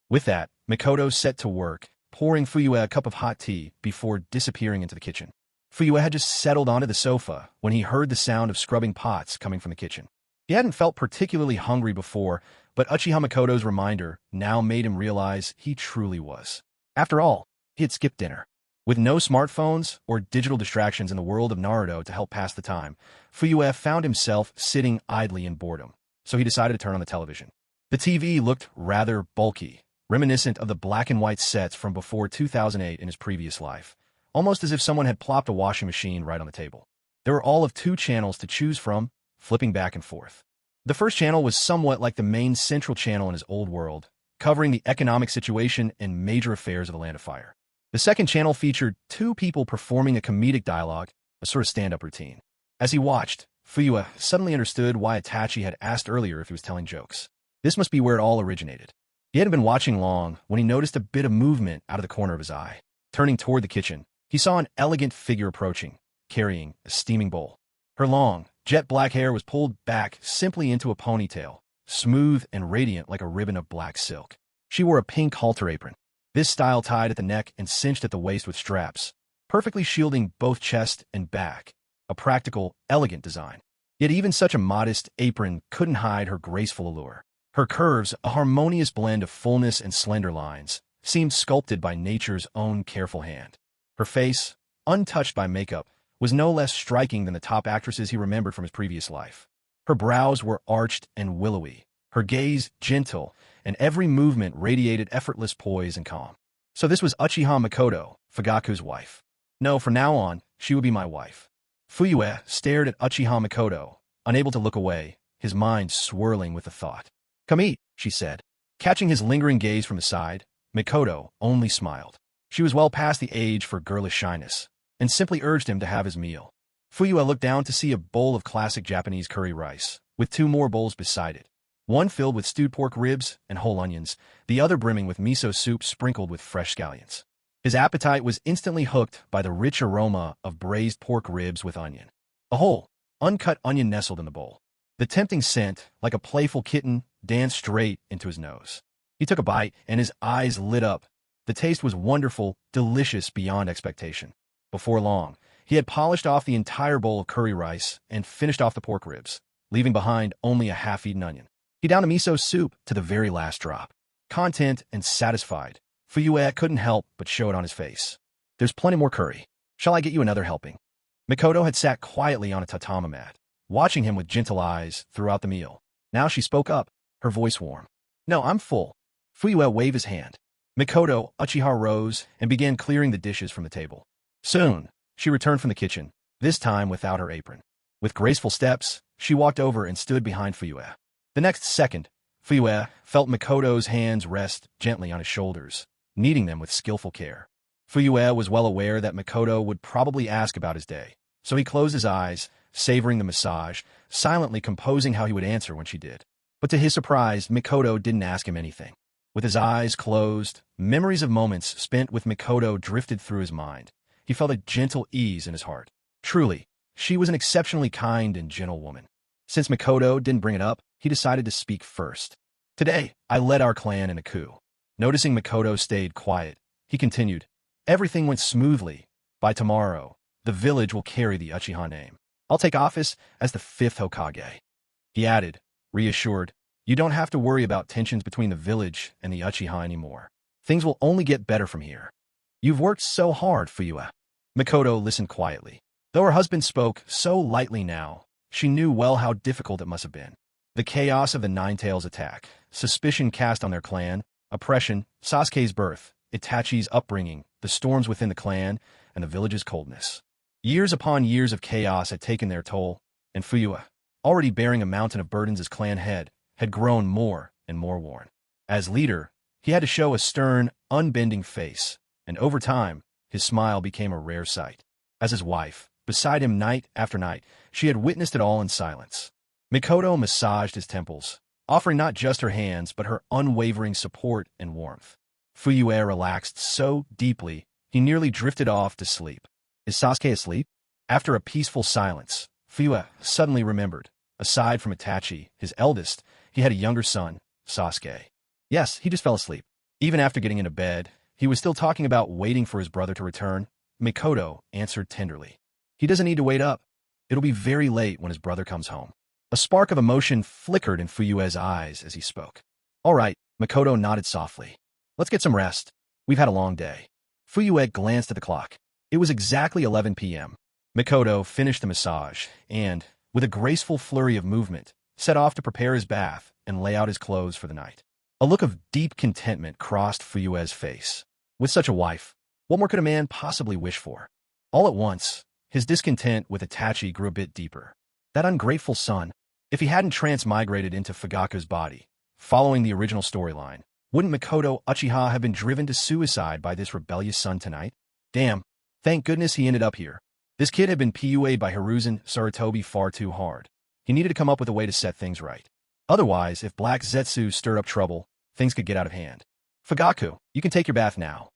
With that, Makoto set to work, pouring Fuyue a cup of hot tea before disappearing into the kitchen. Fuyue had just settled onto the sofa when he heard the sound of scrubbing pots coming from the kitchen. He hadn't felt particularly hungry before, but Uchiha Makoto's reminder now made him realize he truly was. After all, he had skipped dinner. With no smartphones or digital distractions in the world of Naruto to help pass the time, Fuyue found himself sitting idly in boredom, so he decided to turn on the television. The TV looked rather bulky, reminiscent of the black and white sets from before 2008 in his previous life, almost as if someone had plopped a washing machine right on the table. There were all of 2 channels to choose from, flipping back and forth. The first channel was somewhat like the main central channel in his old world, covering the economic situation and major affairs of the Land of Fire. The second channel featured 2 people performing a comedic dialogue, a sort of stand-up routine. As he watched, Fuyue suddenly understood why Itachi had asked earlier if he was telling jokes. This must be where it all originated. He hadn't been watching long when he noticed a bit of movement out of the corner of his eye. Turning toward the kitchen, he saw an elegant figure approaching, carrying a steaming bowl. Her long, jet-black hair was pulled back simply into a ponytail, smooth and radiant like a ribbon of black silk. She wore a pink halter apron, this style tied at the neck and cinched at the waist with straps, perfectly shielding both chest and back, a practical, elegant design. Yet even such a modest apron couldn't hide her graceful allure. Her curves, a harmonious blend of fullness and slender lines, seemed sculpted by nature's own careful hand. Her face, untouched by makeup, was no less striking than the top actresses he remembered from his previous life. Her brows were arched and willowy, her gaze gentle, and every movement radiated effortless poise and calm. So this was Uchiha Makoto, Fugaku's wife. No, from now on, she would be my wife. Fuyue stared at Uchiha Makoto, unable to look away, his mind swirling with the thought. "Come eat," she said. Catching his lingering gaze from the side, Makoto only smiled. She was well past the age for girlish shyness, and simply urged him to have his meal. Fuyue looked down to see a bowl of classic Japanese curry rice, with 2 more bowls beside it, one filled with stewed pork ribs and whole onions, the other brimming with miso soup sprinkled with fresh scallions. His appetite was instantly hooked by the rich aroma of braised pork ribs with onion. A whole, uncut onion nestled in the bowl. The tempting scent, like a playful kitten, danced straight into his nose. He took a bite, and his eyes lit up. The taste was wonderful, delicious beyond expectation. Before long, he had polished off the entire bowl of curry rice and finished off the pork ribs, leaving behind only a half-eaten onion. He downed the miso soup to the very last drop. Content and satisfied, Fuyue couldn't help but show it on his face. "There's plenty more curry. Shall I get you another helping?" Makoto had sat quietly on a tatami mat, watching him with gentle eyes throughout the meal. Now she spoke up, her voice warm. "No, I'm full." Fuyue waved his hand. Makoto Uchiha rose and began clearing the dishes from the table. Soon, she returned from the kitchen, this time without her apron. With graceful steps, she walked over and stood behind Fuyue. The next second, Fuyue felt Makoto's hands rest gently on his shoulders, kneading them with skillful care. Fuyue was well aware that Makoto would probably ask about his day, so he closed his eyes, savoring the massage, silently composing how he would answer when she did. But to his surprise, Mikoto didn't ask him anything. With his eyes closed, memories of moments spent with Mikoto drifted through his mind. He felt a gentle ease in his heart. Truly, she was an exceptionally kind and gentle woman. Since Mikoto didn't bring it up, he decided to speak first. Today, I led our clan in a coup. Noticing Mikoto stayed quiet, he continued, everything went smoothly. By tomorrow, the village will carry the Uchiha name. I'll take office as the 5th Hokage. He added, reassured, you don't have to worry about tensions between the village and the Uchiha anymore. Things will only get better from here. You've worked so hard, Fuyue. Mikoto listened quietly. Though her husband spoke so lightly now, she knew well how difficult it must have been. The chaos of the Nine-Tails attack, suspicion cast on their clan, oppression, Sasuke's birth, Itachi's upbringing, the storms within the clan, and the village's coldness. Years upon years of chaos had taken their toll, and Fuyue, already bearing a mountain of burdens as clan head, had grown more and more worn. As leader, he had to show a stern, unbending face, and over time, his smile became a rare sight. As his wife, beside him night after night, she had witnessed it all in silence. Mikoto massaged his temples, offering not just her hands but her unwavering support and warmth. Fuyue relaxed so deeply, he nearly drifted off to sleep. Is Sasuke asleep? After a peaceful silence, Fuyue suddenly remembered. Aside from Itachi, his eldest, he had a younger son, Sasuke. Yes, he just fell asleep. Even after getting into bed, he was still talking about waiting for his brother to return. Mikoto answered tenderly. He doesn't need to wait up. It'll be very late when his brother comes home. A spark of emotion flickered in Fuyue's eyes as he spoke. All right, Mikoto nodded softly. Let's get some rest. We've had a long day. Fuyue glanced at the clock. It was exactly 11 p.m. Mikoto finished the massage and, with a graceful flurry of movement, set off to prepare his bath and lay out his clothes for the night. A look of deep contentment crossed Fuyue's face. With such a wife, what more could a man possibly wish for? All at once, his discontent with Itachi grew a bit deeper. That ungrateful son, if he hadn't transmigrated into Fugaku's body, following the original storyline, wouldn't Mikoto Uchiha have been driven to suicide by this rebellious son tonight? Damn, thank goodness he ended up here. This kid had been PUA'd by Hiruzen Sarutobi far too hard. He needed to come up with a way to set things right. Otherwise, if Black Zetsu stirred up trouble, things could get out of hand. Fugaku, you can take your bath now.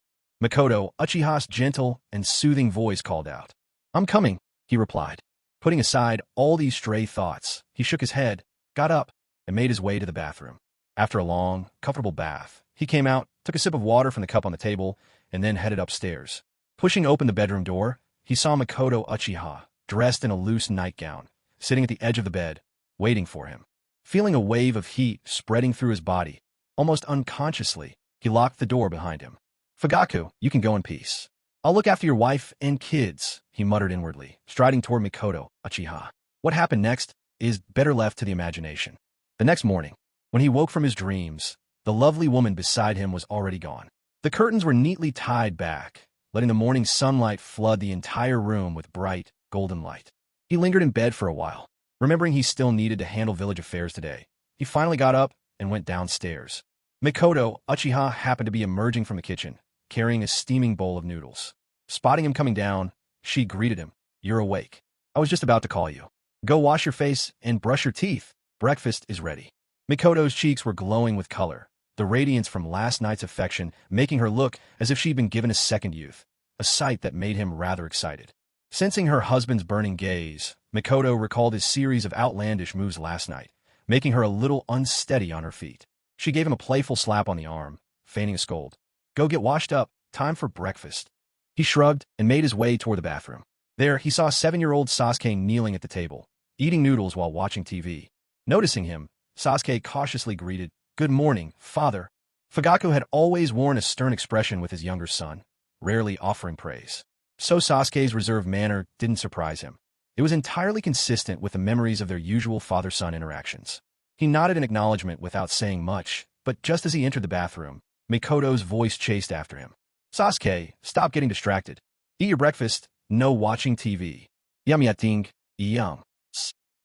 Mikoto Uchiha's gentle and soothing voice called out. I'm coming, he replied. Putting aside all these stray thoughts, he shook his head, got up, and made his way to the bathroom. After a long, comfortable bath, he came out, took a sip of water from the cup on the table, and then headed upstairs. Pushing open the bedroom door, he saw Mikoto Uchiha, dressed in a loose nightgown, sitting at the edge of the bed, waiting for him. Feeling a wave of heat spreading through his body, almost unconsciously, he locked the door behind him. Fugaku, you can go in peace. I'll look after your wife and kids, he muttered inwardly, striding toward Mikoto Uchiha. What happened next is better left to the imagination. The next morning, when he woke from his dreams, the lovely woman beside him was already gone. The curtains were neatly tied back, letting the morning sunlight flood the entire room with bright, golden light. He lingered in bed for a while, remembering he still needed to handle village affairs today. He finally got up and went downstairs. Mikoto Uchiha happened to be emerging from the kitchen, carrying a steaming bowl of noodles. Spotting him coming down, she greeted him. You're awake. I was just about to call you. Go wash your face and brush your teeth. Breakfast is ready. Mikoto's cheeks were glowing with color, the radiance from last night's affection making her look as if she'd been given a second youth, a sight that made him rather excited. Sensing her husband's burning gaze, Mikoto recalled his series of outlandish moves last night, making her a little unsteady on her feet. She gave him a playful slap on the arm, feigning a scold. Go get washed up, time for breakfast. He shrugged and made his way toward the bathroom. There, he saw 7-year-old Sasuke kneeling at the table, eating noodles while watching TV. Noticing him, Sasuke cautiously greeted, Good morning, father. Fugaku had always worn a stern expression with his younger son, rarely offering praise. So Sasuke's reserved manner didn't surprise him. It was entirely consistent with the memories of their usual father-son interactions. He nodded in acknowledgement without saying much, but just as he entered the bathroom, Mikoto's voice chased after him. Sasuke, stop getting distracted. Eat your breakfast, no watching TV. Yum yating, yum.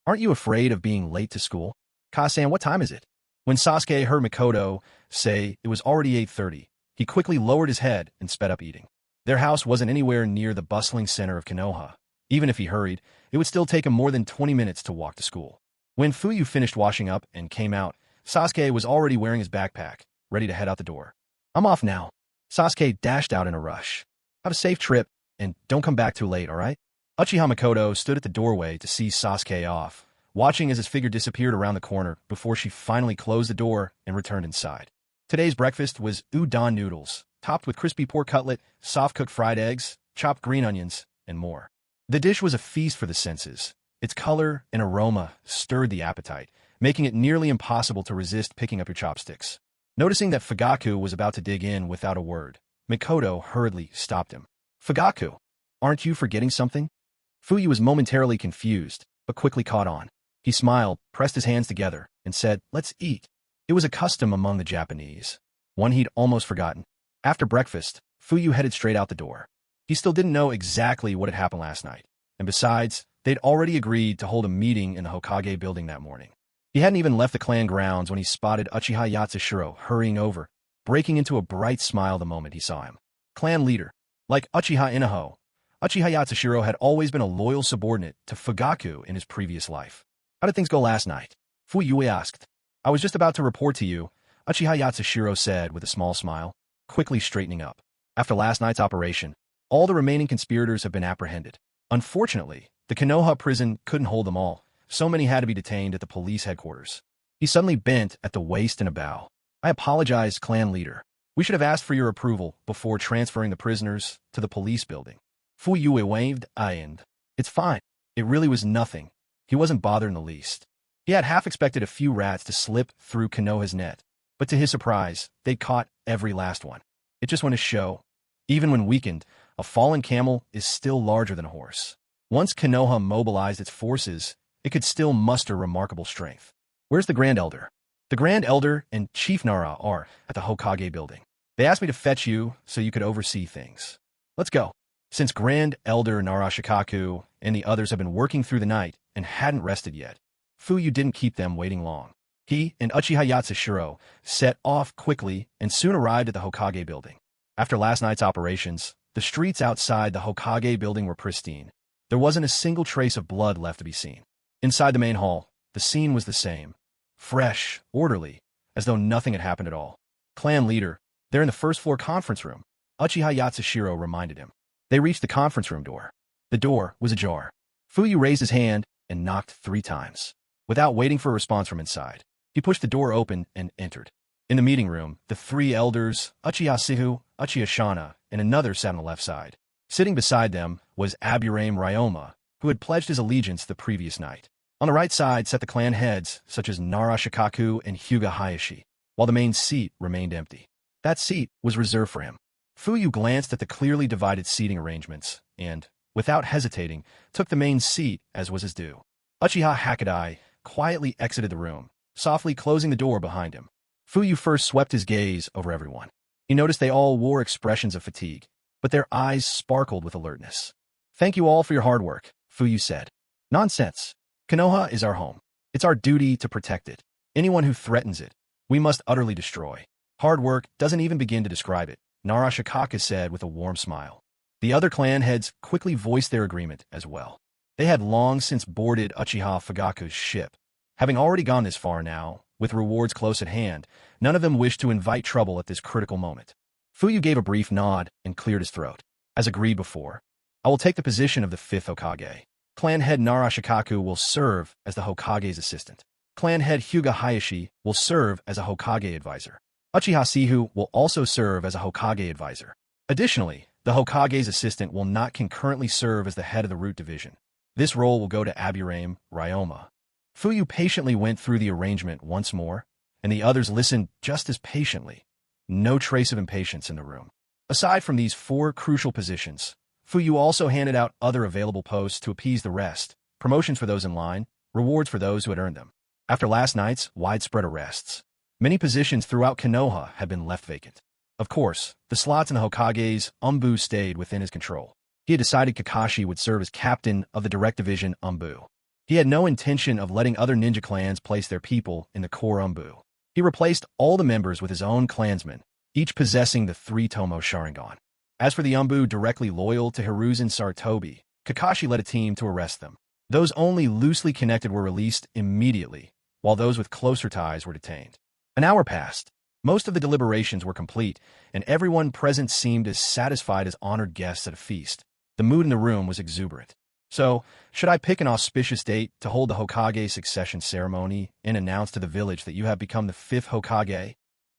Aren't you afraid of being late to school? Ka-san, what time is it? When Sasuke heard Mikoto say it was already 8:30, he quickly lowered his head and sped up eating. Their house wasn't anywhere near the bustling center of Konoha. Even if he hurried, it would still take him more than 20 minutes to walk to school. When Fuyu finished washing up and came out, Sasuke was already wearing his backpack, ready to head out the door. I'm off now. Sasuke dashed out in a rush. Have a safe trip, and don't come back too late, alright? Uchiha Makoto stood at the doorway to see Sasuke off, watching as his figure disappeared around the corner before she finally closed the door and returned inside. Today's breakfast was udon noodles, topped with crispy pork cutlet, soft-cooked fried eggs, chopped green onions, and more. The dish was a feast for the senses. Its color and aroma stirred the appetite, making it nearly impossible to resist picking up your chopsticks. Noticing that Fugaku was about to dig in without a word, Makoto hurriedly stopped him. Fugaku, aren't you forgetting something? Fuyu was momentarily confused, but quickly caught on. He smiled, pressed his hands together, and said, "Let's eat." It was a custom among the Japanese, one he'd almost forgotten. After breakfast, Fuyu headed straight out the door. He still didn't know exactly what had happened last night, and besides, they'd already agreed to hold a meeting in the Hokage building that morning. He hadn't even left the clan grounds when he spotted Uchiha Yatsushiro hurrying over, breaking into a bright smile the moment he saw him. Clan leader. Like Uchiha Inaho, Uchiha Yatsushiro had always been a loyal subordinate to Fugaku in his previous life. How did things go last night? Fuyu asked. I was just about to report to you, Uchiha Yatsushiro said with a small smile, quickly straightening up. After last night's operation, all the remaining conspirators have been apprehended. Unfortunately, the Konoha prison couldn't hold them all. So many had to be detained at the police headquarters. He suddenly bent at the waist in a bow. I apologize, clan leader. We should have asked for your approval before transferring the prisoners to the police building. Fuyue waved, and it's fine. It really was nothing. He wasn't bothered in the least. He had half expected a few rats to slip through Konoha's net, but to his surprise, they'd caught every last one. It just went to show, even when weakened, a fallen camel is still larger than a horse. Once Konoha mobilized its forces, it could still muster remarkable strength. Where's the Grand Elder? The Grand Elder and Chief Nara are at the Hokage building. They asked me to fetch you so you could oversee things. Let's go. Since Grand Elder Narashikaku and the others have been working through the night and hadn't rested yet, Fuyu didn't keep them waiting long. He and Uchiha Yatsushiro set off quickly and soon arrived at the Hokage building. After last night's operations, the streets outside the Hokage building were pristine. There wasn't a single trace of blood left to be seen. Inside the main hall, the scene was the same. Fresh, orderly, as though nothing had happened at all. Clan leader, they're in the first floor conference room, Uchiha Yatsushiro reminded him. They reached the conference room door. The door was ajar. Fuyu raised his hand and knocked 3 times. Without waiting for a response from inside, he pushed the door open and entered. In the meeting room, the 3 elders, Uchiha Sihu, Uchiha Shana, and another sat on the left side. Sitting beside them was Aburame Ryoma, who had pledged his allegiance the previous night. On the right side sat the clan heads, such as Narashikaku and Hyuga Hayashi, while the main seat remained empty. That seat was reserved for him. Fuyu glanced at the clearly divided seating arrangements and, without hesitating, took the main seat as was his due. Uchiha Hakadai quietly exited the room, softly closing the door behind him. Fuyu first swept his gaze over everyone. He noticed they all wore expressions of fatigue, but their eyes sparkled with alertness. Thank you all for your hard work, Fuyu said. Nonsense. Konoha is our home. It's our duty to protect it. Anyone who threatens it, we must utterly destroy. Hard work doesn't even begin to describe it, Narashikaku said with a warm smile. The other clan heads quickly voiced their agreement as well. They had long since boarded Uchiha Fugaku's ship. Having already gone this far now, with rewards close at hand, none of them wished to invite trouble at this critical moment. Fuyu gave a brief nod and cleared his throat. As agreed before, I will take the position of the 5th Hokage. Clan head Narashikaku will serve as the Hokage's assistant. Clan head Hyuga Hayashi will serve as a Hokage advisor. Uchiha Sihu will also serve as a Hokage advisor. Additionally, the Hokage's assistant will not concurrently serve as the head of the Root Division. This role will go to Aburame Ryoma. Fuyu patiently went through the arrangement once more, and the others listened just as patiently. No trace of impatience in the room. Aside from these 4 crucial positions, Fuyu also handed out other available posts to appease the rest, promotions for those in line, rewards for those who had earned them. After last night's widespread arrests, many positions throughout Konoha had been left vacant. Of course, the slots in the Hokage's Umbu stayed within his control. He had decided Kakashi would serve as captain of the Direct Division Umbu. He had no intention of letting other ninja clans place their people in the core Umbu. He replaced all the members with his own clansmen, each possessing the 3-tomo Sharingan. As for the Umbu directly loyal to Hiruzen Saratobi, Kakashi led a team to arrest them. Those only loosely connected were released immediately, while those with closer ties were detained. An hour passed. Most of the deliberations were complete, and everyone present seemed as satisfied as honored guests at a feast. The mood in the room was exuberant. So, should I pick an auspicious date to hold the Hokage succession ceremony and announce to the village that you have become the 5th Hokage?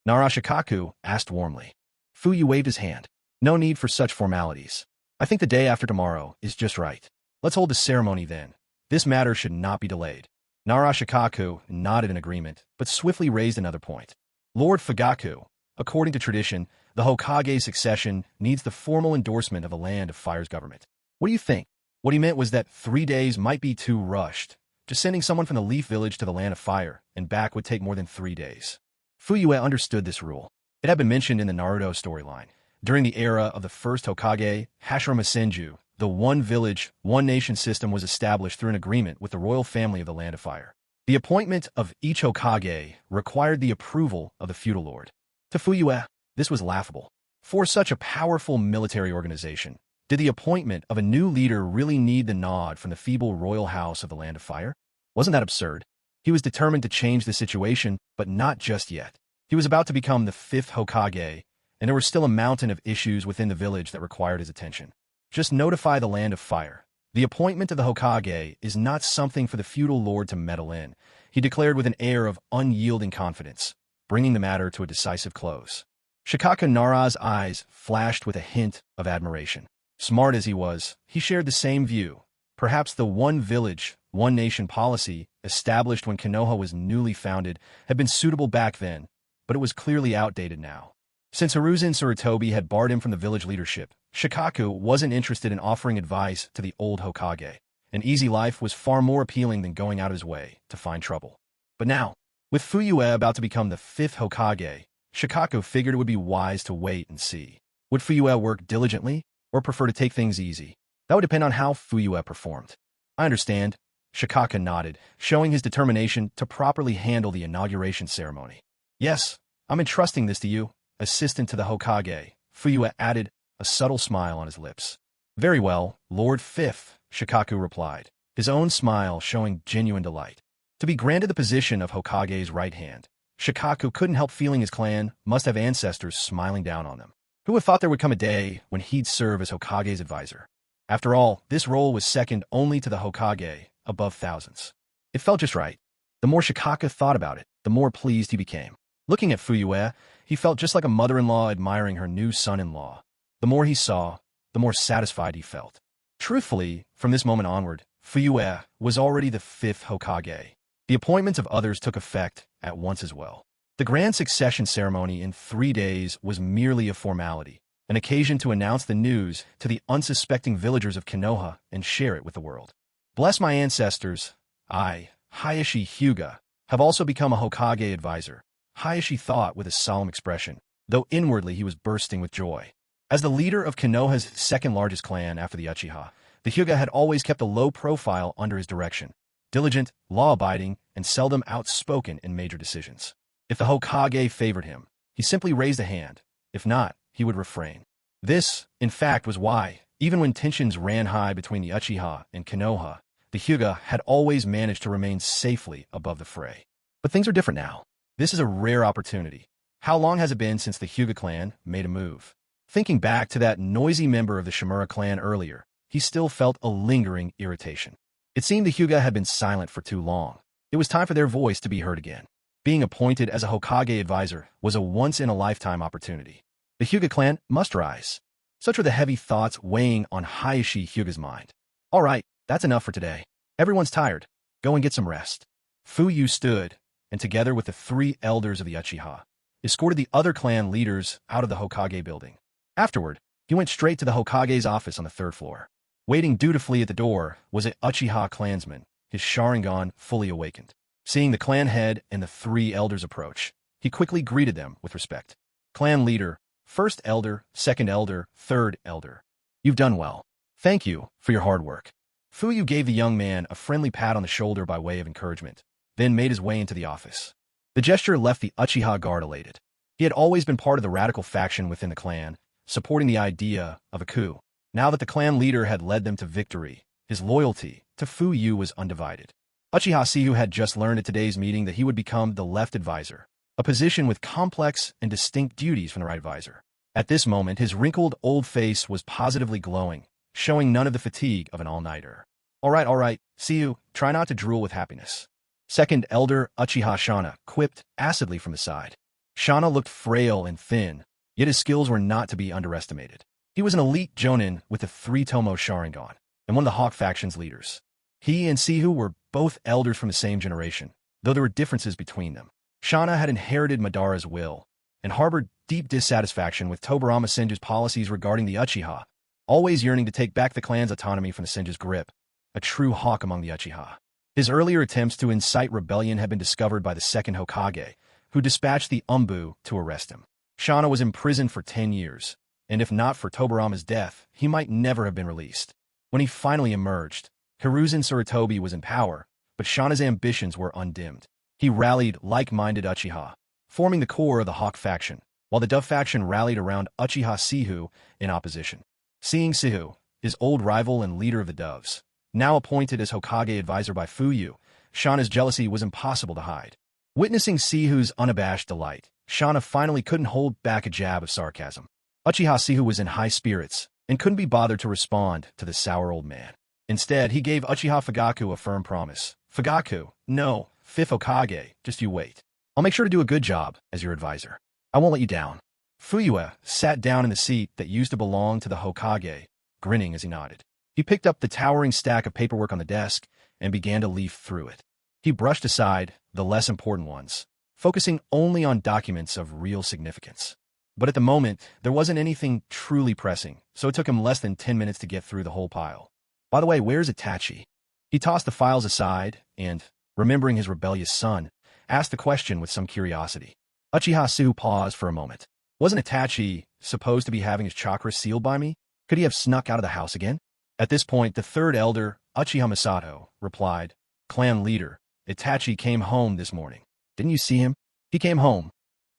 Narashikaku asked warmly. Fuyu waved his hand. No need for such formalities. I think the day after tomorrow is just right. Let's hold the ceremony then. This matter should not be delayed. Narashikaku nodded in agreement, but swiftly raised another point. Lord Fugaku, according to tradition, the Hokage succession needs the formal endorsement of the Land of Fire's government. What do you think? What he meant was that 3 days might be too rushed. Just sending someone from the Leaf Village to the Land of Fire and back would take more than 3 days. Fuyue understood this rule. It had been mentioned in the Naruto storyline. During the era of the first Hokage, Hashirama Senju, the one village, one nation system was established through an agreement with the royal family of the Land of Fire. The appointment of each Hokage required the approval of the feudal lord. To Fuyue, this was laughable. For such a powerful military organization, did the appointment of a new leader really need the nod from the feeble royal house of the Land of Fire? Wasn't that absurd? He was determined to change the situation, but not just yet. He was about to become the 5th Hokage, and there was still a mountain of issues within the village that required his attention. Just notify the Land of Fire. The appointment of the Hokage is not something for the feudal lord to meddle in, he declared with an air of unyielding confidence, bringing the matter to a decisive close. Shikaka Nara's eyes flashed with a hint of admiration. Smart as he was, he shared the same view. Perhaps the one village, one nation policy, established when Konoha was newly founded, had been suitable back then, but it was clearly outdated now. Since Hiruzen Sarutobi had barred him from the village leadership, Shikaku wasn't interested in offering advice to the old Hokage. An easy life was far more appealing than going out of his way to find trouble. But now, with Fuyue about to become the 5th Hokage, Shikaku figured it would be wise to wait and see. Would Fuyue work diligently, or prefer to take things easy? That would depend on how Fuyue performed. I understand. Shikaka nodded, showing his determination to properly handle the inauguration ceremony. Yes, I'm entrusting this to you, assistant to the Hokage, Fuyue added, a subtle smile on his lips. Very well, Lord 5th, Shikaku replied, his own smile showing genuine delight. To be granted the position of Hokage's right hand, Shikaku couldn't help feeling his clan must have ancestors smiling down on them. Who would have thought there would come a day when he'd serve as Hokage's advisor? After all, this role was second only to the Hokage, above thousands. It felt just right. The more Shikaka thought about it, the more pleased he became. Looking at Fuyue, he felt just like a mother-in-law admiring her new son-in-law. The more he saw, the more satisfied he felt. Truthfully, from this moment onward, Fuyue was already the 5th Hokage. The appointments of others took effect at once as well. The grand succession ceremony in 3 days was merely a formality, an occasion to announce the news to the unsuspecting villagers of Konoha and share it with the world. Bless my ancestors, I, Hayashi Hyuga, have also become a Hokage advisor, Hayashi thought with a solemn expression, though inwardly he was bursting with joy. As the leader of Konoha's second-largest clan after the Uchiha, the Hyuga had always kept a low profile under his direction, diligent, law-abiding, and seldom outspoken in major decisions. If the Hokage favored him, he simply raised a hand. If not, he would refrain. This, in fact, was why, even when tensions ran high between the Uchiha and Konoha, the Hyuga had always managed to remain safely above the fray. But things are different now. This is a rare opportunity. How long has it been since the Hyuga clan made a move? Thinking back to that noisy member of the Shimura clan earlier, he still felt a lingering irritation. It seemed the Hyuga had been silent for too long. It was time for their voice to be heard again. Being appointed as a Hokage advisor was a once-in-a-lifetime opportunity. The Hyuga clan must rise. Such were the heavy thoughts weighing on Hayashi Hyuga's mind. All right, that's enough for today. Everyone's tired. Go and get some rest. Fuyu stood, and together with the 3 elders of the Uchiha, escorted the other clan leaders out of the Hokage building. Afterward, he went straight to the Hokage's office on the 3rd floor. Waiting dutifully at the door was an Uchiha clansman, his Sharingan fully awakened. Seeing the clan head and the 3 elders approach, he quickly greeted them with respect. Clan leader, 1st elder, 2nd elder, 3rd elder. You've done well. Thank you for your hard work. Fuyu gave the young man a friendly pat on the shoulder by way of encouragement, then made his way into the office. The gesture left the Uchiha guard elated. He had always been part of the radical faction within the clan, supporting the idea of a coup. Now that the clan leader had led them to victory, his loyalty to Fuyu was undivided. Uchiha Sihu had just learned at today's meeting that he would become the left advisor, a position with complex and distinct duties from the right advisor. At this moment, his wrinkled old face was positively glowing, showing none of the fatigue of an all-nighter. All right, Sihu, try not to drool with happiness. Second elder Uchiha Shana quipped acidly from the side. Shana looked frail and thin, yet his skills were not to be underestimated. He was an elite jonin with the 3-tomo Sharingan, and one of the Hawk faction's leaders. He and Sihu were both elders from the same generation, though there were differences between them. Shana had inherited Madara's will, and harbored deep dissatisfaction with Tobirama Senju's policies regarding the Uchiha, always yearning to take back the clan's autonomy from the Senju's grip, a true hawk among the Uchiha. His earlier attempts to incite rebellion had been discovered by the second Hokage, who dispatched the Umbu to arrest him. Shana was imprisoned for 10 years, and if not for Tobirama's death, he might never have been released. When he finally emerged, Hiruzen Sarutobi was in power, but Shana's ambitions were undimmed. He rallied like-minded Uchiha, forming the core of the Hawk faction, while the Dove faction rallied around Uchiha Sihu in opposition. Seeing Sihu, his old rival and leader of the Doves, now appointed as Hokage advisor by Fuyu, Shana's jealousy was impossible to hide. Witnessing Sihu's unabashed delight, Shana finally couldn't hold back a jab of sarcasm. Uchiha Sihu was in high spirits and couldn't be bothered to respond to the sour old man. Instead, he gave Uchiha Fugaku a firm promise. Fugaku, no, 5th Hokage, just you wait. I'll make sure to do a good job as your advisor. I won't let you down. Fuyue sat down in the seat that used to belong to the Hokage, grinning as he nodded. He picked up the towering stack of paperwork on the desk and began to leaf through it. He brushed aside the less important ones, focusing only on documents of real significance. But at the moment, there wasn't anything truly pressing, so it took him less than 10 minutes to get through the whole pile. By the way, where's Itachi? He tossed the files aside and, remembering his rebellious son, asked the question with some curiosity. Uchiha Sihu paused for a moment. Wasn't Itachi supposed to be having his chakra sealed by me? Could he have snuck out of the house again? At this point, the third elder, Uchiha Masato, replied, Clan leader, Itachi came home this morning. Didn't you see him? He came home.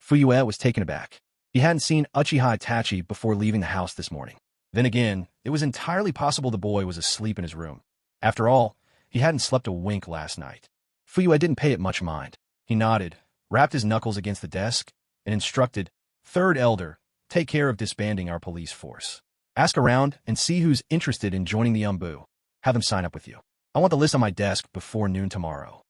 Fuyue was taken aback. He hadn't seen Uchiha Itachi before leaving the house this morning. Then again, it was entirely possible the boy was asleep in his room. After all, he hadn't slept a wink last night. Fuyue didn't pay it much mind. He nodded, rapped his knuckles against the desk, and instructed, Third elder, take care of disbanding our police force. Ask around and see who's interested in joining the Umbu. Have them sign up with you. I want the list on my desk before noon tomorrow.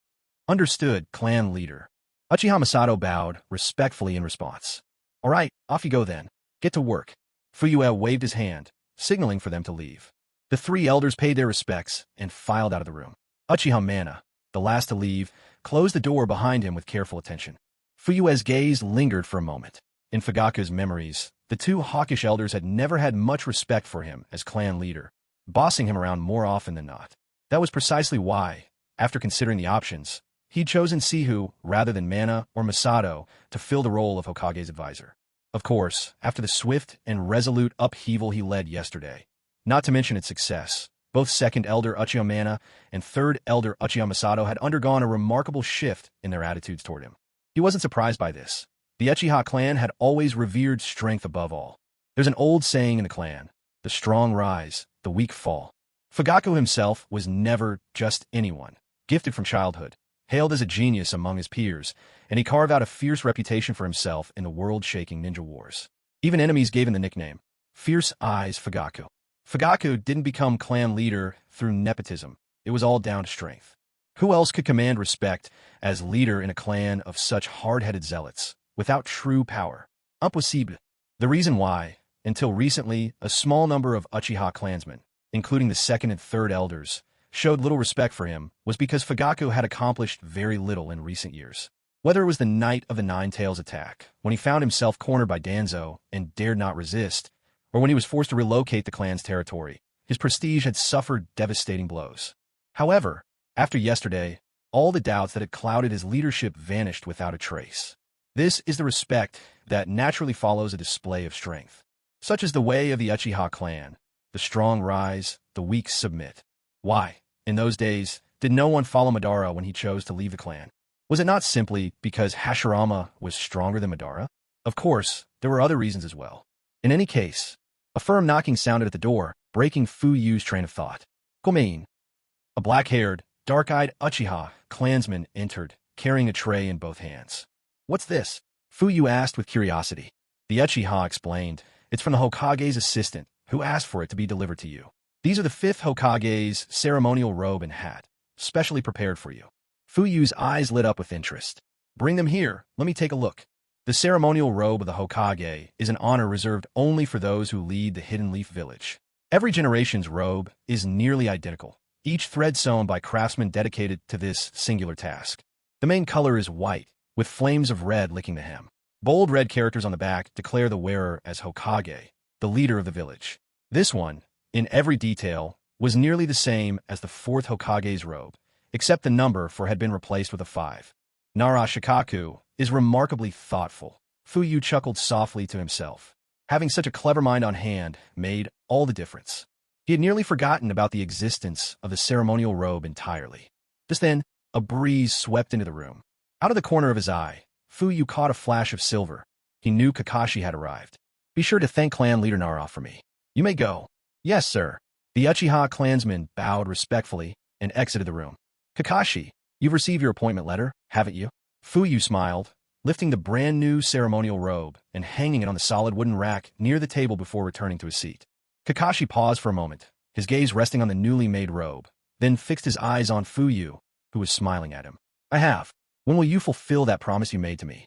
Understood, clan leader. Uchiha Masato bowed respectfully in response. All right, off you go then. Get to work. Fuyue waved his hand, signaling for them to leave. The 3 elders paid their respects and filed out of the room. Uchiha Mana, the last to leave, closed the door behind him with careful attention. Fuyue's gaze lingered for a moment. In Fugaku's memories, the 2 hawkish elders had never had much respect for him as clan leader, bossing him around more often than not. That was precisely why, after considering the options, he'd chosen Sihu rather than Mana or Masato to fill the role of Hokage's advisor. Of course, after the swift and resolute upheaval he led yesterday, not to mention its success, both second elder Uchiha Mana and third elder Uchiha Masato had undergone a remarkable shift in their attitudes toward him. He wasn't surprised by this. The Uchiha clan had always revered strength above all. There's an old saying in the clan, the strong rise, the weak fall. Fugaku himself was never just anyone, gifted from childhood, hailed as a genius among his peers, and he carved out a fierce reputation for himself in the world-shaking ninja wars. Even enemies gave him the nickname, Fierce Eyes Fugaku. Fugaku didn't become clan leader through nepotism. It was all down to strength. Who else could command respect as leader in a clan of such hard-headed zealots, without true power? Impossible. The reason why, until recently, a small number of Uchiha clansmen, including the second and third elders, showed little respect for him was because Fugaku had accomplished very little in recent years. Whether it was the night of the Nine Tails attack, when he found himself cornered by Danzo and dared not resist, or when he was forced to relocate the clan's territory, his prestige had suffered devastating blows. However, after yesterday, all the doubts that had clouded his leadership vanished without a trace. This is the respect that naturally follows a display of strength. Such is the way of the Uchiha clan. The strong rise, the weak submit. Why, in those days, did no one follow Madara when he chose to leave the clan? Was it not simply because Hashirama was stronger than Madara? Of course, there were other reasons as well. In any case, a firm knocking sounded at the door, breaking Fu Yu's train of thought. Come in. A black-haired, dark-eyed Uchiha clansman entered, carrying a tray in both hands. "What's this?" Fuyu asked with curiosity. The Uchiha explained, "It's from the Hokage's assistant, who asked for it to be delivered to you. These are the 5th Hokage's ceremonial robe and hat, specially prepared for you." Fuyu's eyes lit up with interest. "Bring them here, let me take a look." The ceremonial robe of the Hokage is an honor reserved only for those who lead the Hidden Leaf Village. Every generation's robe is nearly identical, each thread sewn by craftsmen dedicated to this singular task. The main color is white, with flames of red licking the hem. Bold red characters on the back declare the wearer as Hokage, the leader of the village. This one, in every detail, was nearly the same as the 4th Hokage's robe, except the number had been replaced with a 5. Nara Shikaku is remarkably thoughtful. Fuyu chuckled softly to himself. Having such a clever mind on hand made all the difference. He had nearly forgotten about the existence of the ceremonial robe entirely. Just then, a breeze swept into the room. Out of the corner of his eye, Fuyu caught a flash of silver. He knew Kakashi had arrived. "Be sure to thank clan leader Nara for me. You may go." "Yes, sir." The Uchiha clansman bowed respectfully and exited the room. "Kakashi, you've received your appointment letter, haven't you?" Fuyu smiled, lifting the brand-new ceremonial robe and hanging it on the solid wooden rack near the table before returning to his seat. Kakashi paused for a moment, his gaze resting on the newly made robe, then fixed his eyes on Fuyu, who was smiling at him. "I have. When will you fulfill that promise you made to me?"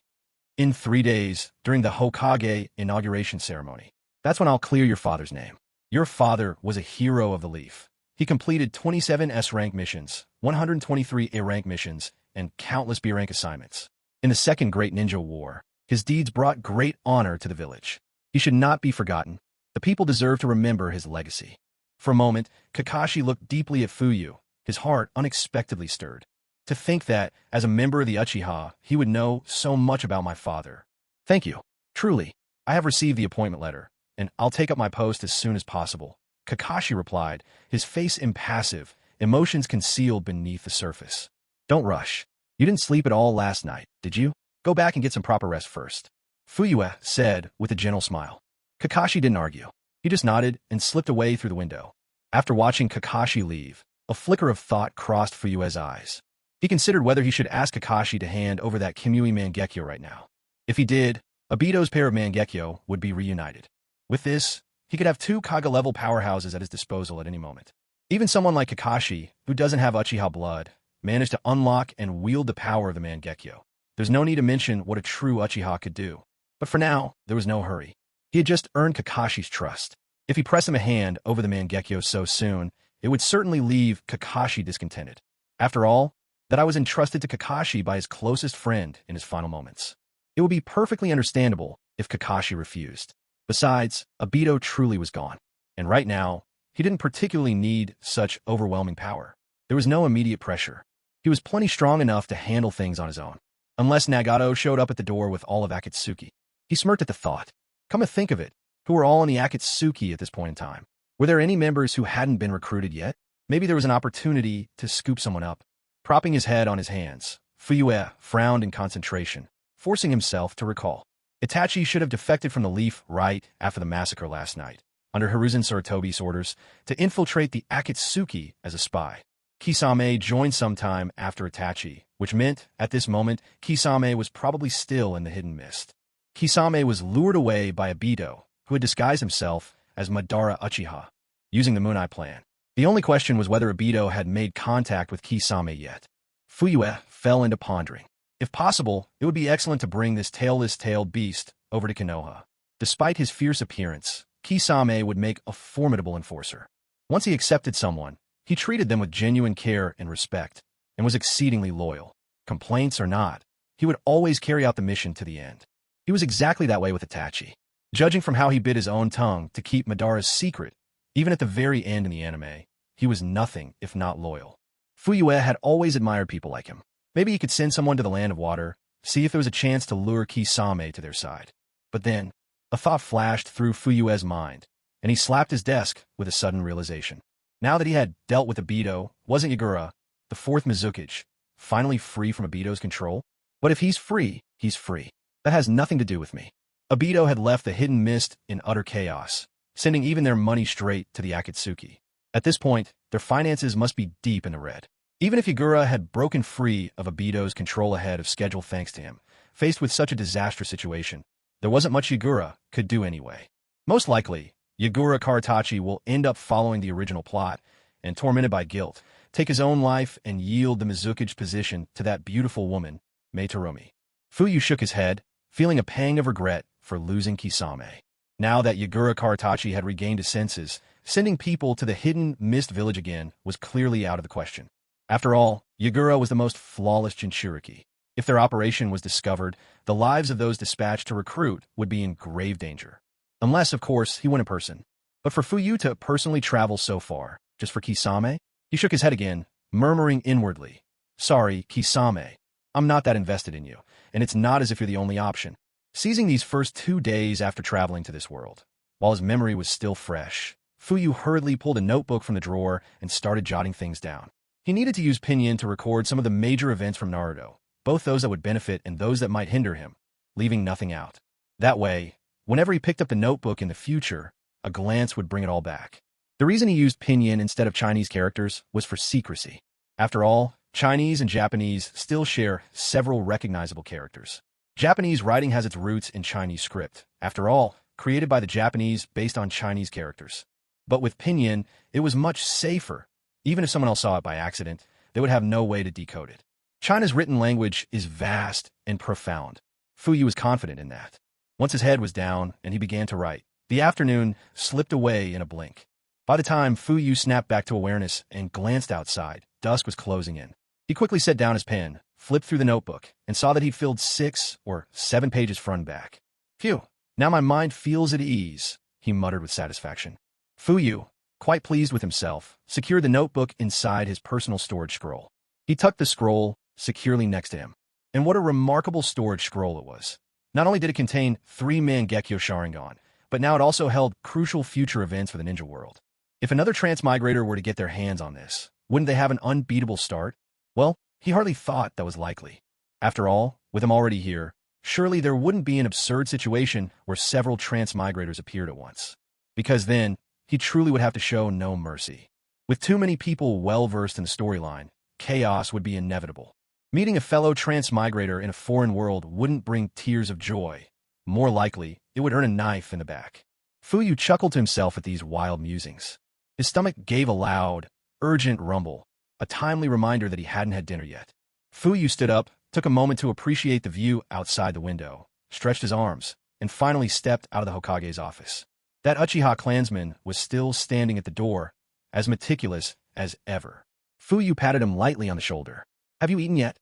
"In 3 days, during the Hokage inauguration ceremony. That's when I'll clear your father's name. Your father was a hero of the Leaf. He completed 27 S-rank missions, 123 A-rank missions, and countless B-rank assignments. In the Second Great Ninja War, his deeds brought great honor to the village. He should not be forgotten. The people deserve to remember his legacy." For a moment, Kakashi looked deeply at Fuyu, his heart unexpectedly stirred. To think that, as a member of the Uchiha, he would know so much about my father. "Thank you. Truly, I have received the appointment letter, and I'll take up my post as soon as possible," Kakashi replied, his face impassive, emotions concealed beneath the surface. "Don't rush. You didn't sleep at all last night, did you? Go back and get some proper rest first," Fuyu said with a gentle smile. Kakashi didn't argue. He just nodded and slipped away through the window. After watching Kakashi leave, a flicker of thought crossed Fuyu's eyes. He considered whether he should ask Kakashi to hand over that Kimui Mangekyo right now. If he did, Obito's pair of Mangekyo would be reunited. With this, he could have 2 Kaga-level powerhouses at his disposal at any moment. Even someone like Kakashi, who doesn't have Uchiha blood, managed to unlock and wield the power of the Mangekyo. There's no need to mention what a true Uchiha could do. But for now, there was no hurry. He had just earned Kakashi's trust. If he pressed him a hand over the Mangekyo so soon, it would certainly leave Kakashi discontented. After all, that I was entrusted to Kakashi by his closest friend in his final moments. It would be perfectly understandable if Kakashi refused. Besides, Obito truly was gone. And right now, he didn't particularly need such overwhelming power. There was no immediate pressure. He was plenty strong enough to handle things on his own. Unless Nagato showed up at the door with all of Akatsuki. He smirked at the thought. Come to think of it, who were all in the Akatsuki at this point in time? Were there any members who hadn't been recruited yet? Maybe there was an opportunity to scoop someone up. Propping his head on his hands, Fuyu frowned in concentration, forcing himself to recall. Itachi should have defected from the Leaf right after the massacre last night, under Hiruzen Sarutobi's orders, to infiltrate the Akatsuki as a spy. Kisame joined sometime after Itachi, which meant, at this moment, Kisame was probably still in the hidden mist. Kisame was lured away by Obito, who had disguised himself as Madara Uchiha, using the Moon Eye plan. The only question was whether Obito had made contact with Kisame yet. Fuyu fell into pondering. If possible, it would be excellent to bring this tailed beast over to Konoha. Despite his fierce appearance, Kisame would make a formidable enforcer. Once he accepted someone, he treated them with genuine care and respect, and was exceedingly loyal. Complaints or not, he would always carry out the mission to the end. He was exactly that way with Itachi. Judging from how he bit his own tongue to keep Madara's secret, even at the very end in the anime, he was nothing if not loyal. Fuyu had always admired people like him. Maybe he could send someone to the Land of Water, see if there was a chance to lure Kisame to their side. But then, a thought flashed through Fuyu's mind, and he slapped his desk with a sudden realization. Now that he had dealt with Obito, wasn't Yagura, the 4th Mizukage, finally free from Obito's control? But if he's free, he's free. That has nothing to do with me. Obito had left the hidden mist in utter chaos, sending even their money straight to the Akatsuki. At this point, their finances must be deep in the red. Even if Yagura had broken free of Obito's control ahead of schedule thanks to him, faced with such a disastrous situation, there wasn't much Yagura could do anyway. Most likely, Yagura Karatachi will end up following the original plot and, tormented by guilt, take his own life and yield the Mizukage position to that beautiful woman, Meitorumi. Fuyu shook his head, feeling a pang of regret for losing Kisame. Now that Yagura Karatachi had regained his senses, sending people to the hidden mist village again was clearly out of the question. After all, Yagura was the most flawless Jinchuriki. If their operation was discovered, the lives of those dispatched to recruit would be in grave danger. Unless, of course, he went in person. But for Fuyu to personally travel so far, just for Kisame, he shook his head again, murmuring inwardly, "Sorry, Kisame. I'm not that invested in you, and it's not as if you're the only option." Seizing these first 2 days after traveling to this world, while his memory was still fresh, Fuyu hurriedly pulled a notebook from the drawer and started jotting things down. He needed to use pinyin to record some of the major events from Naruto, both those that would benefit and those that might hinder him, leaving nothing out. That way, whenever he picked up the notebook in the future, a glance would bring it all back. The reason he used pinyin instead of Chinese characters was for secrecy. After all, Chinese and Japanese still share several recognizable characters. Japanese writing has its roots in Chinese script, after all, created by the Japanese based on Chinese characters. But with pinyin, it was much safer. Even if someone else saw it by accident, they would have no way to decode it. China's written language is vast and profound. Fuyu was confident in that. Once his head was down and he began to write, the afternoon slipped away in a blink. By the time Fuyu snapped back to awareness and glanced outside, dusk was closing in. He quickly set down his pen, flipped through the notebook, and saw that he'd filled 6 or 7 pages front and back. Phew, now my mind feels at ease, he muttered with satisfaction. Fuyu, quite pleased with himself, secured the notebook inside his personal storage scroll. He tucked the scroll securely next to him. And what a remarkable storage scroll it was. Not only did it contain 3 Mangekyo Sharingan, but now it also held crucial future events for the ninja world. If another transmigrator were to get their hands on this, wouldn't they have an unbeatable start? Well, he hardly thought that was likely. After all, with him already here, surely there wouldn't be an absurd situation where several transmigrators appeared at once. Because then, he truly would have to show no mercy. With too many people well-versed in the storyline, chaos would be inevitable. Meeting a fellow transmigrator in a foreign world wouldn't bring tears of joy. More likely, it would earn a knife in the back. Fuyu chuckled to himself at these wild musings. His stomach gave a loud, urgent rumble, a timely reminder that he hadn't had dinner yet. Fuyu stood up, took a moment to appreciate the view outside the window, stretched his arms, and finally stepped out of the Hokage's office. That Uchiha clansman was still standing at the door, as meticulous as ever. Fuyu patted him lightly on the shoulder. "Have you eaten yet?"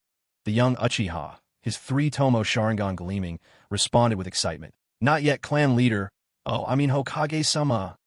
The young Uchiha, his 3 Tomo Sharingan gleaming, responded with excitement. "Not yet, clan leader. Oh, I mean Hokage-sama."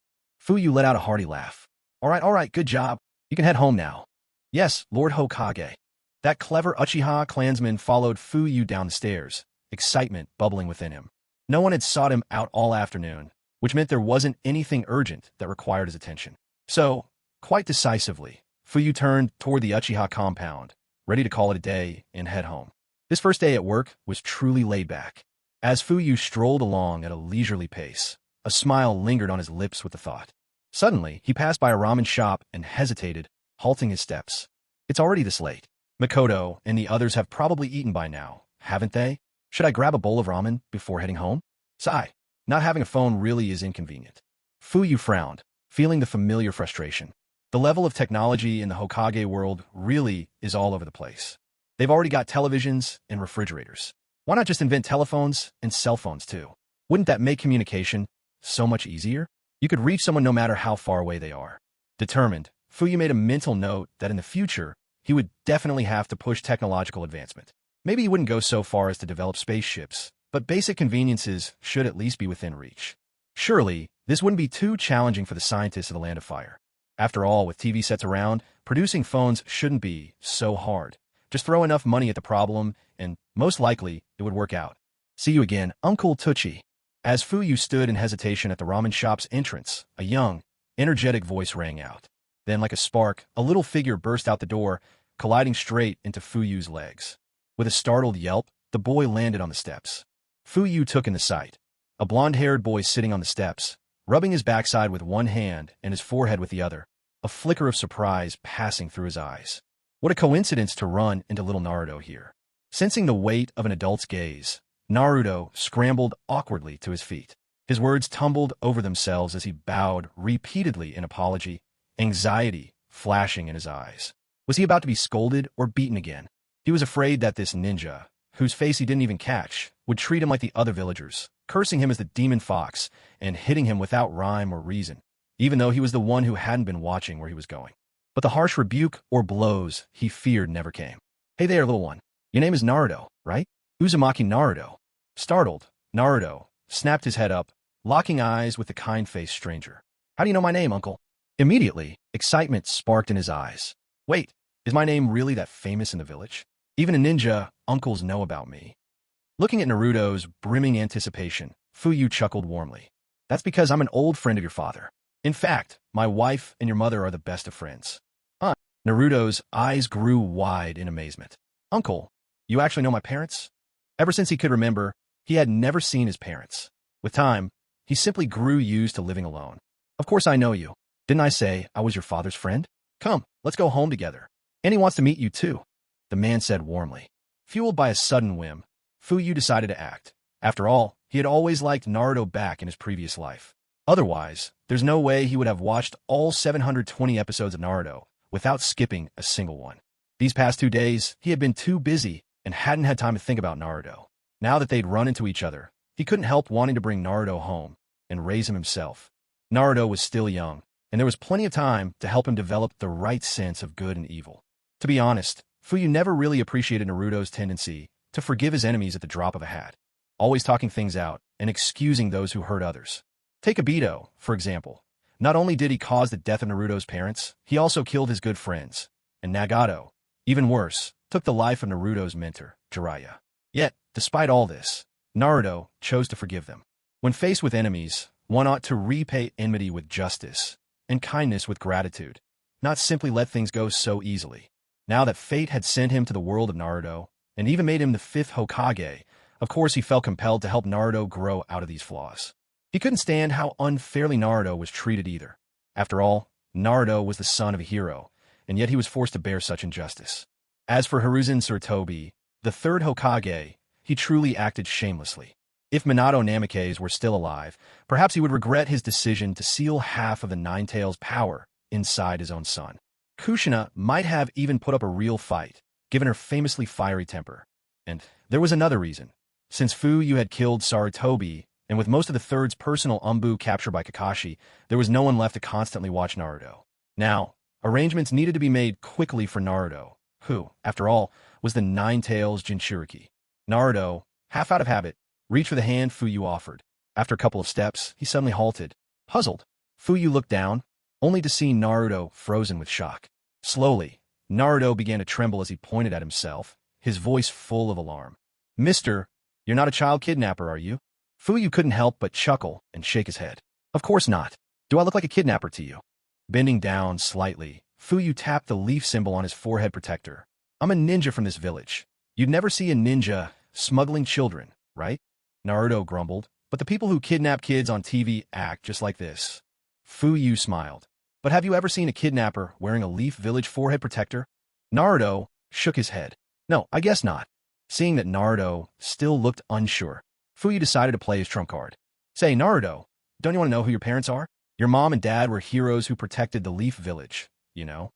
Fuyu let out a hearty laugh. All right, good job. You can head home now." "Yes, Lord Hokage." That clever Uchiha clansman followed Fuyu down the stairs, excitement bubbling within him. No one had sought him out all afternoon, which meant there wasn't anything urgent that required his attention. So, quite decisively, Fuyu turned toward the Uchiha compound, ready to call it a day and head home. This first day at work was truly laid back. As Fuyu strolled along at a leisurely pace, a smile lingered on his lips with the thought. Suddenly, he passed by a ramen shop and hesitated, halting his steps. It's already this late. Makoto and the others have probably eaten by now, haven't they? Should I grab a bowl of ramen before heading home? Sigh. Not having a phone really is inconvenient. Fuyu frowned, feeling the familiar frustration. The level of technology in the Hokage world really is all over the place. They've already got televisions and refrigerators. Why not just invent telephones and cell phones too? Wouldn't that make communication so much easier? You could reach someone no matter how far away they are. Determined, Fuyu made a mental note that in the future, he would definitely have to push technological advancement. Maybe he wouldn't go so far as to develop spaceships, but basic conveniences should at least be within reach. Surely, this wouldn't be too challenging for the scientists of the Land of Fire. After all, with TV sets around, producing phones shouldn't be so hard. Just throw enough money at the problem, and most likely, it would work out. See you again, Uncle Tucci. As Fuyu stood in hesitation at the ramen shop's entrance, a young, energetic voice rang out. Then, like a spark, a little figure burst out the door, colliding straight into Fuyu's legs. With a startled yelp, the boy landed on the steps. Fuyu took in the sight. A blonde-haired boy sitting on the steps, rubbing his backside with one hand and his forehead with the other, a flicker of surprise passing through his eyes. What a coincidence to run into little Naruto here. Sensing the weight of an adult's gaze, Naruto scrambled awkwardly to his feet. His words tumbled over themselves as he bowed repeatedly in apology, anxiety flashing in his eyes. Was he about to be scolded or beaten again? He was afraid that this ninja, whose face he didn't even catch, would treat him like the other villagers, cursing him as the demon fox and hitting him without rhyme or reason, even though he was the one who hadn't been watching where he was going. But the harsh rebuke or blows he feared never came. Hey there, little one. Your name is Naruto, right? Uzumaki Naruto. Startled, Naruto snapped his head up, locking eyes with the kind-faced stranger. How do you know my name, uncle? Immediately, excitement sparked in his eyes. Wait, is my name really that famous in the village? Even a ninja, uncles know about me. Looking at Naruto's brimming anticipation, Fuyu chuckled warmly. That's because I'm an old friend of your father. In fact, my wife and your mother are the best of friends. Huh? Naruto's eyes grew wide in amazement. Uncle, you actually know my parents? Ever since he could remember, he had never seen his parents. With time, he simply grew used to living alone. Of course I know you. Didn't I say I was your father's friend? Come, let's go home together. And he wants to meet you too, the man said warmly. Fueled by a sudden whim, Fuyu decided to act. After all, he had always liked Naruto back in his previous life. Otherwise, there's no way he would have watched all 720 episodes of Naruto without skipping a single one. These past 2 days, he had been too busy and hadn't had time to think about Naruto. Now that they'd run into each other, he couldn't help wanting to bring Naruto home and raise him himself. Naruto was still young, and there was plenty of time to help him develop the right sense of good and evil. To be honest, Fuyu never really appreciated Naruto's tendency to forgive his enemies at the drop of a hat, always talking things out and excusing those who hurt others. Take Obito, for example. Not only did he cause the death of Naruto's parents, he also killed his good friends. And Nagato, even worse, took the life of Naruto's mentor, Jiraiya. Yet, despite all this, Naruto chose to forgive them. When faced with enemies, one ought to repay enmity with justice and kindness with gratitude, not simply let things go so easily. Now that fate had sent him to the world of Naruto, and even made him the 5th Hokage, of course he felt compelled to help Naruto grow out of these flaws. He couldn't stand how unfairly Naruto was treated either. After all, Naruto was the son of a hero, and yet he was forced to bear such injustice. As for Hiruzen Sarutobi, the 3rd Hokage, he truly acted shamelessly. If Minato Namikaze were still alive, perhaps he would regret his decision to seal half of the Nine-Tails' power inside his own son. Kushina might have even put up a real fight, given her famously fiery temper. And there was another reason. Since Fuyu had killed Sarutobi, and with most of the Third's personal umbu captured by Kakashi, there was no one left to constantly watch Naruto. Now, arrangements needed to be made quickly for Naruto, who, after all, was the Nine-Tails Jinchuriki. Naruto, half out of habit, reached for the hand Fuyu offered. After a couple of steps, he suddenly halted. Puzzled, Fuyu looked down, only to see Naruto frozen with shock. Slowly, Naruto began to tremble as he pointed at himself, his voice full of alarm. Mister, you're not a child kidnapper, are you? Fuyu couldn't help but chuckle and shake his head. Of course not. Do I look like a kidnapper to you? Bending down slightly, Fuyu tapped the leaf symbol on his forehead protector. I'm a ninja from this village. You'd never see a ninja smuggling children, right? Naruto grumbled, but the people who kidnap kids on TV act just like this. Fuyu smiled. But have you ever seen a kidnapper wearing a Leaf Village forehead protector? Naruto shook his head. No, I guess not. Seeing that Naruto still looked unsure, Fuyu decided to play his trump card. Say, Naruto, don't you want to know who your parents are? Your mom and dad were heroes who protected the Leaf Village, you know?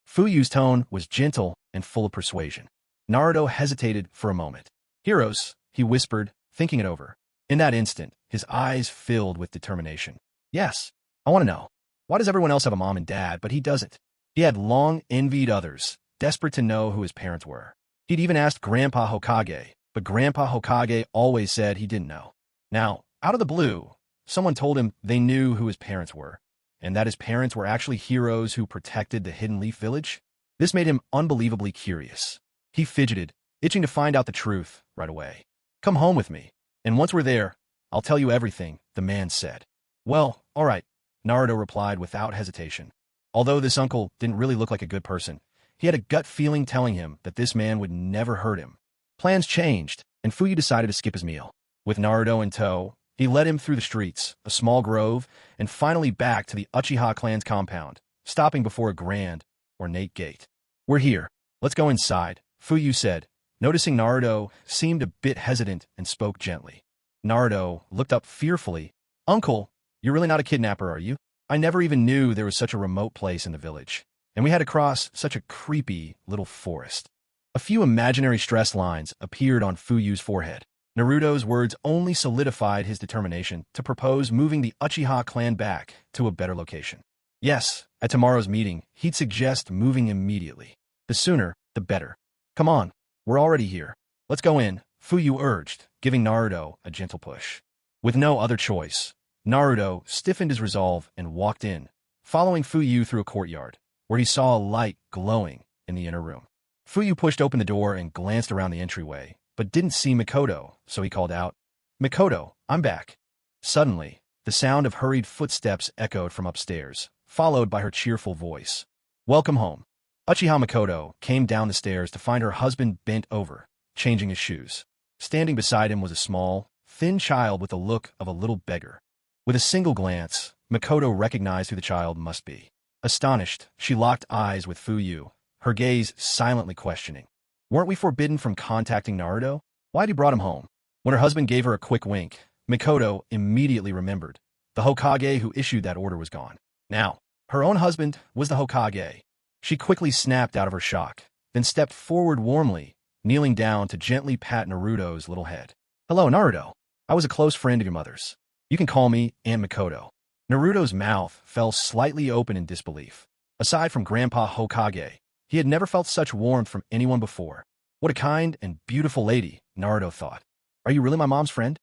Fuyu's tone was gentle and full of persuasion. Naruto hesitated for a moment. Heroes, he whispered, thinking it over. In that instant, his eyes filled with determination. Yes, I want to know. Why does everyone else have a mom and dad, but he doesn't? He had long envied others, desperate to know who his parents were. He'd even asked Grandpa Hokage, but Grandpa Hokage always said he didn't know. Now, out of the blue, someone told him they knew who his parents were, and that his parents were actually heroes who protected the Hidden Leaf Village. This made him unbelievably curious. He fidgeted, itching to find out the truth right away. Come home with me, and once we're there, I'll tell you everything, the man said. Well, all right, Naruto replied without hesitation. Although this uncle didn't really look like a good person, he had a gut feeling telling him that this man would never hurt him. Plans changed, and Fuyu decided to skip his meal. With Naruto in tow, he led him through the streets, a small grove, and finally back to the Uchiha clan's compound, stopping before a grand, ornate gate. We're here, Let's go inside, Fuyu said, noticing Naruto seemed a bit hesitant and spoke gently. Naruto looked up fearfully. Uncle, you're really not a kidnapper, are you? I never even knew there was such a remote place in the village, and we had to cross such a creepy little forest. A few imaginary stress lines appeared on Fuyu's forehead. Naruto's words only solidified his determination to propose moving the Uchiha clan back to a better location. Yes, at tomorrow's meeting, he'd suggest moving immediately. The sooner, the better. Come on, we're already here. Let's go in, Fuyu urged, giving Naruto a gentle push. With no other choice, Naruto stiffened his resolve and walked in, following Fuyu through a courtyard, where he saw a light glowing in the inner room. Fuyu pushed open the door and glanced around the entryway, but didn't see Mikoto, so he called out, Mikoto, I'm back. Suddenly, the sound of hurried footsteps echoed from upstairs, followed by her cheerful voice. Welcome home. Uchiha Mikoto came down the stairs to find her husband bent over, changing his shoes. Standing beside him was a small, thin child with the look of a little beggar. With a single glance, Mikoto recognized who the child must be. Astonished, she locked eyes with Fuyu, her gaze silently questioning. Weren't we forbidden from contacting Naruto? Why'd he brought him home? When her husband gave her a quick wink, Mikoto immediately remembered. The Hokage who issued that order was gone. Now, her own husband was the Hokage. She quickly snapped out of her shock, then stepped forward warmly, kneeling down to gently pat Naruto's little head. Hello, Naruto. I was a close friend of your mother's. You can call me Aunt Mikoto. Naruto's mouth fell slightly open in disbelief. Aside from Grandpa Hokage, he had never felt such warmth from anyone before. What a kind and beautiful lady, Naruto thought. Are you really my mom's friend?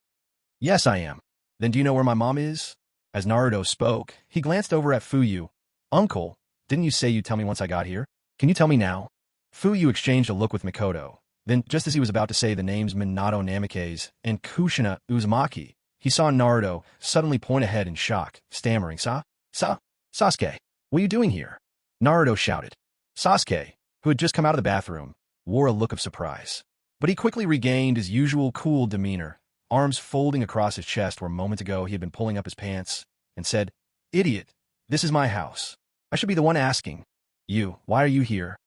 Yes, I am. Then do you know where my mom is? As Naruto spoke, he glanced over at Fuyu. Uncle, didn't you say you'd tell me once I got here? Can you tell me now? Fuyu exchanged a look with Mikoto. Then, just as he was about to say the names Minato Namikaze and Kushina Uzumaki, he saw Naruto suddenly point ahead in shock, stammering, Sasuke, what are you doing here? Naruto shouted. Sasuke, who had just come out of the bathroom, wore a look of surprise. But he quickly regained his usual cool demeanor, arms folding across his chest where moments ago he had been pulling up his pants, and said, Idiot, this is my house. I should be the one asking. You, why are you here?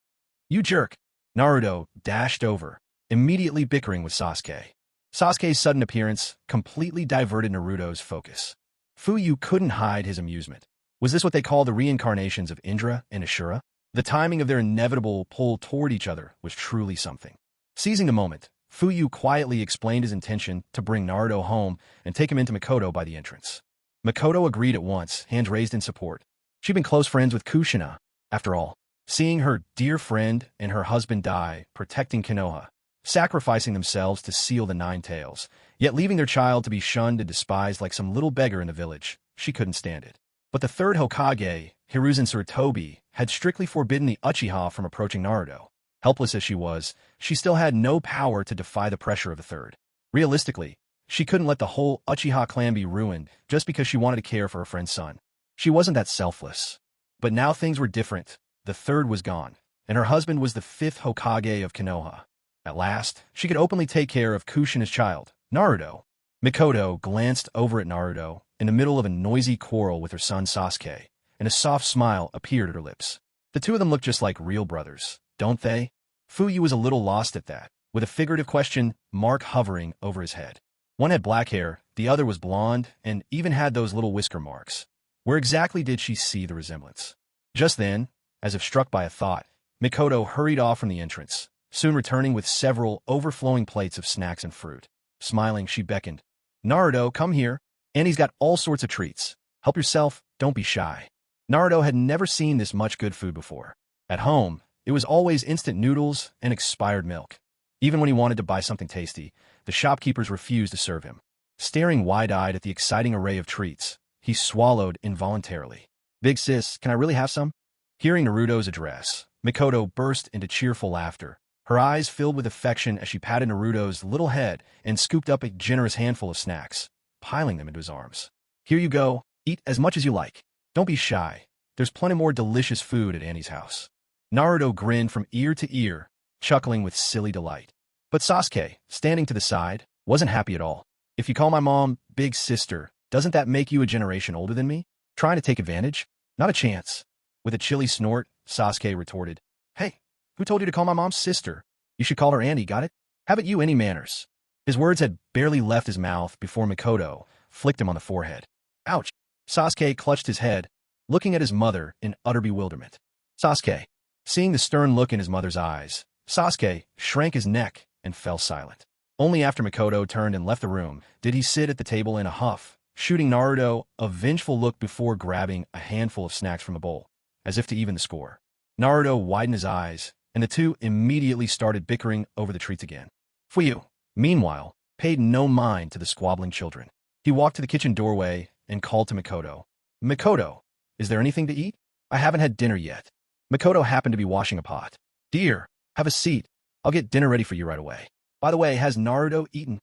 You jerk. Naruto dashed over, immediately bickering with Sasuke. Sasuke's sudden appearance completely diverted Naruto's focus. Fuyu couldn't hide his amusement. Was this what they call the reincarnations of Indra and Ashura? The timing of their inevitable pull toward each other was truly something. Seizing the moment, Fuyu quietly explained his intention to bring Naruto home and take him into Mikoto by the entrance. Mikoto agreed at once, hands raised in support. She'd been close friends with Kushina, after all. Seeing her dear friend and her husband die, protecting Konoha, sacrificing themselves to seal the Nine Tails, yet leaving their child to be shunned and despised like some little beggar in the village, she couldn't stand it. But the third Hokage, Hiruzen Sarutobi, had strictly forbidden the Uchiha from approaching Naruto. Helpless as she was, she still had no power to defy the pressure of the third. Realistically, she couldn't let the whole Uchiha clan be ruined just because she wanted to care for her friend's son. She wasn't that selfless. But now things were different. The third was gone, and her husband was the fifth Hokage of Konoha. At last, she could openly take care of Kushina's child, Naruto. Mikoto glanced over at Naruto in the middle of a noisy quarrel with her son Sasuke, and a soft smile appeared at her lips. The two of them looked just like real brothers, don't they? Fuyu was a little lost at that, with a figurative question mark hovering over his head. One had black hair, the other was blonde, and even had those little whisker marks. Where exactly did she see the resemblance? Just then, as if struck by a thought, Mikoto hurried off from the entrance, soon returning with several overflowing plates of snacks and fruit. Smiling, she beckoned. Naruto, come here. Annie's got all sorts of treats. Help yourself, don't be shy. Naruto had never seen this much good food before. At home, it was always instant noodles and expired milk. Even when he wanted to buy something tasty, the shopkeepers refused to serve him. Staring wide-eyed at the exciting array of treats, he swallowed involuntarily. Big sis, can I really have some? Hearing Naruto's address, Mikoto burst into cheerful laughter. Her eyes filled with affection as she patted Naruto's little head and scooped up a generous handful of snacks, piling them into his arms. Here you go, eat as much as you like. Don't be shy. There's plenty more delicious food at Annie's house. Naruto grinned from ear to ear, chuckling with silly delight. But Sasuke, standing to the side, wasn't happy at all. If you call my mom big sister, doesn't that make you a generation older than me? Trying to take advantage? Not a chance. With a chilly snort, Sasuke retorted, Hey, Who told you to call my mom's sister? You should call her Auntie, got it? Haven't you any manners? His words had barely left his mouth before Makoto flicked him on the forehead. Ouch! Sasuke clutched his head, looking at his mother in utter bewilderment. Sasuke. Seeing the stern look in his mother's eyes, Sasuke shrank his neck and fell silent. Only after Makoto turned and left the room did he sit at the table in a huff, shooting Naruto a vengeful look before grabbing a handful of snacks from a bowl, as if to even the score. Naruto widened his eyes, and the two immediately started bickering over the treats again. Fuyu, meanwhile, paid no mind to the squabbling children. He walked to the kitchen doorway and called to Makoto. Makoto, is there anything to eat? I haven't had dinner yet. Makoto happened to be washing a pot. Dear, have a seat. I'll get dinner ready for you right away. By the way, has Naruto eaten?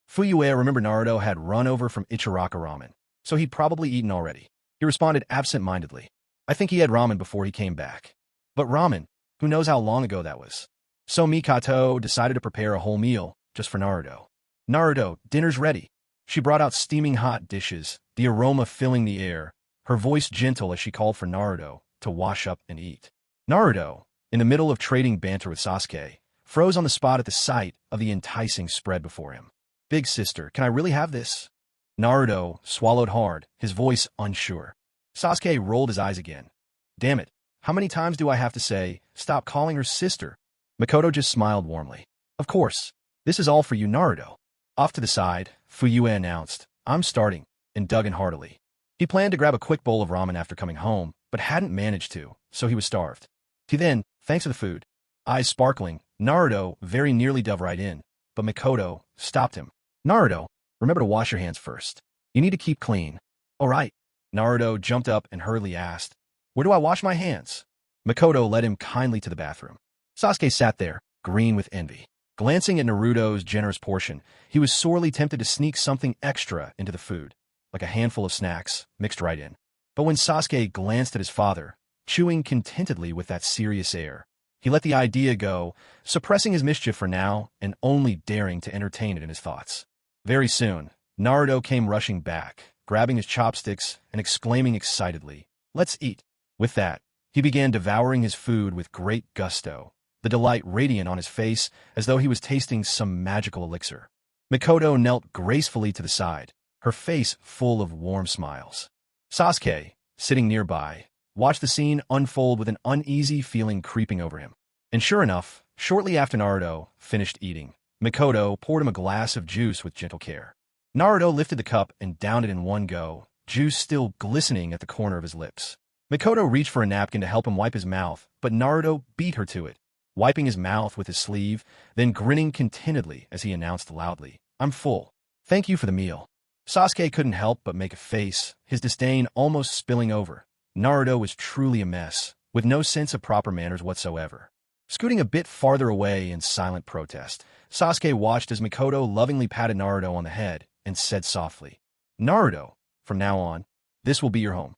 Fuyue remembered Naruto had run over from Ichiraka ramen, so he'd probably eaten already. He responded absent-mindedly. I think he had ramen before he came back. But ramen, who knows how long ago that was. So Mikato decided to prepare a whole meal just for Naruto. Naruto, dinner's ready. She brought out steaming hot dishes, the aroma filling the air, her voice gentle as she called for Naruto to wash up and eat. Naruto, in the middle of trading banter with Sasuke, froze on the spot at the sight of the enticing spread before him. Big sister, can I really have this? Naruto swallowed hard, his voice unsure. Sasuke rolled his eyes again. Damn it, how many times do I have to say, stop calling her sister? Makoto just smiled warmly. Of course, this is all for you, Naruto. Off to the side, Fuyue announced, I'm starting, and dug in heartily. He planned to grab a quick bowl of ramen after coming home, but hadn't managed to, so he was starved. Then, thanks for the food. Eyes sparkling, Naruto very nearly dove right in, but Makoto stopped him. Naruto, remember to wash your hands first. You need to keep clean. All right. Naruto jumped up and hurriedly asked, where do I wash my hands? Makoto led him kindly to the bathroom. Sasuke sat there, green with envy. Glancing at Naruto's generous portion, he was sorely tempted to sneak something extra into the food, like a handful of snacks mixed right in. But when Sasuke glanced at his father, chewing contentedly with that serious air, he let the idea go, suppressing his mischief for now and only daring to entertain it in his thoughts. Very soon, Naruto came rushing back, grabbing his chopsticks and exclaiming excitedly, let's eat. With that, he began devouring his food with great gusto, the delight radiant on his face as though he was tasting some magical elixir. Makoto knelt gracefully to the side, her face full of warm smiles. Sasuke, sitting nearby, watched the scene unfold with an uneasy feeling creeping over him. And sure enough, shortly after Naruto finished eating, Makoto poured him a glass of juice with gentle care. Naruto lifted the cup and downed it in one go, juice still glistening at the corner of his lips. Makoto reached for a napkin to help him wipe his mouth, but Naruto beat her to it, wiping his mouth with his sleeve, then grinning contentedly as he announced loudly, I'm full. Thank you for the meal. Sasuke couldn't help but make a face, his disdain almost spilling over. Naruto was truly a mess, with no sense of proper manners whatsoever. Scooting a bit farther away in silent protest, Sasuke watched as Makoto lovingly patted Naruto on the head and said softly, Naruto, from now on, this will be your home.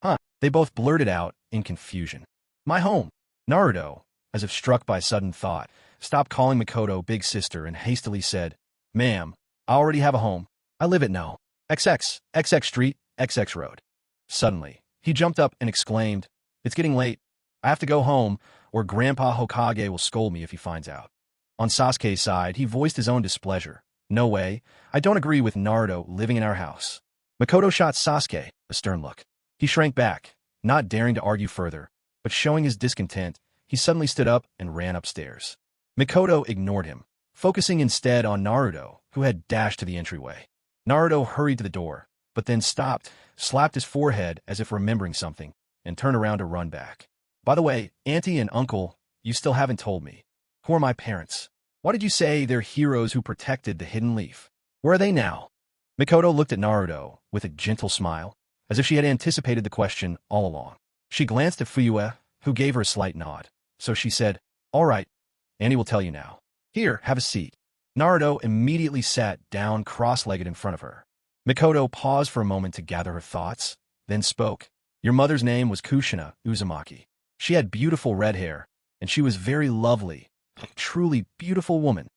Huh, they both blurted out in confusion. My home. Naruto, as if struck by sudden thought, stopped calling Makoto big sister and hastily said, Ma'am, I already have a home. I live at No. XX, XX Street, XX Road. Suddenly, he jumped up and exclaimed, It's getting late. I have to go home, or Grandpa Hokage will scold me if he finds out. On Sasuke's side, he voiced his own displeasure. No way. I don't agree with Naruto living in our house. Makoto shot Sasuke a stern look. He shrank back, not daring to argue further, but showing his discontent, he suddenly stood up and ran upstairs. Makoto ignored him, focusing instead on Naruto, who had dashed to the entryway. Naruto hurried to the door, but then stopped, slapped his forehead as if remembering something, and turned around to run back. By the way, Auntie and Uncle, you still haven't told me. Who are my parents? Why did you say they're heroes who protected the hidden leaf? Where are they now? Makoto looked at Naruto with a gentle smile, as if she had anticipated the question all along. She glanced at Fuyue, who gave her a slight nod. So she said, All right, Auntie will tell you now. Here, have a seat. Naruto immediately sat down cross-legged in front of her. Makoto paused for a moment to gather her thoughts, then spoke. Your mother's name was Kushina Uzumaki. She had beautiful red hair, and she was very lovely, a truly beautiful woman.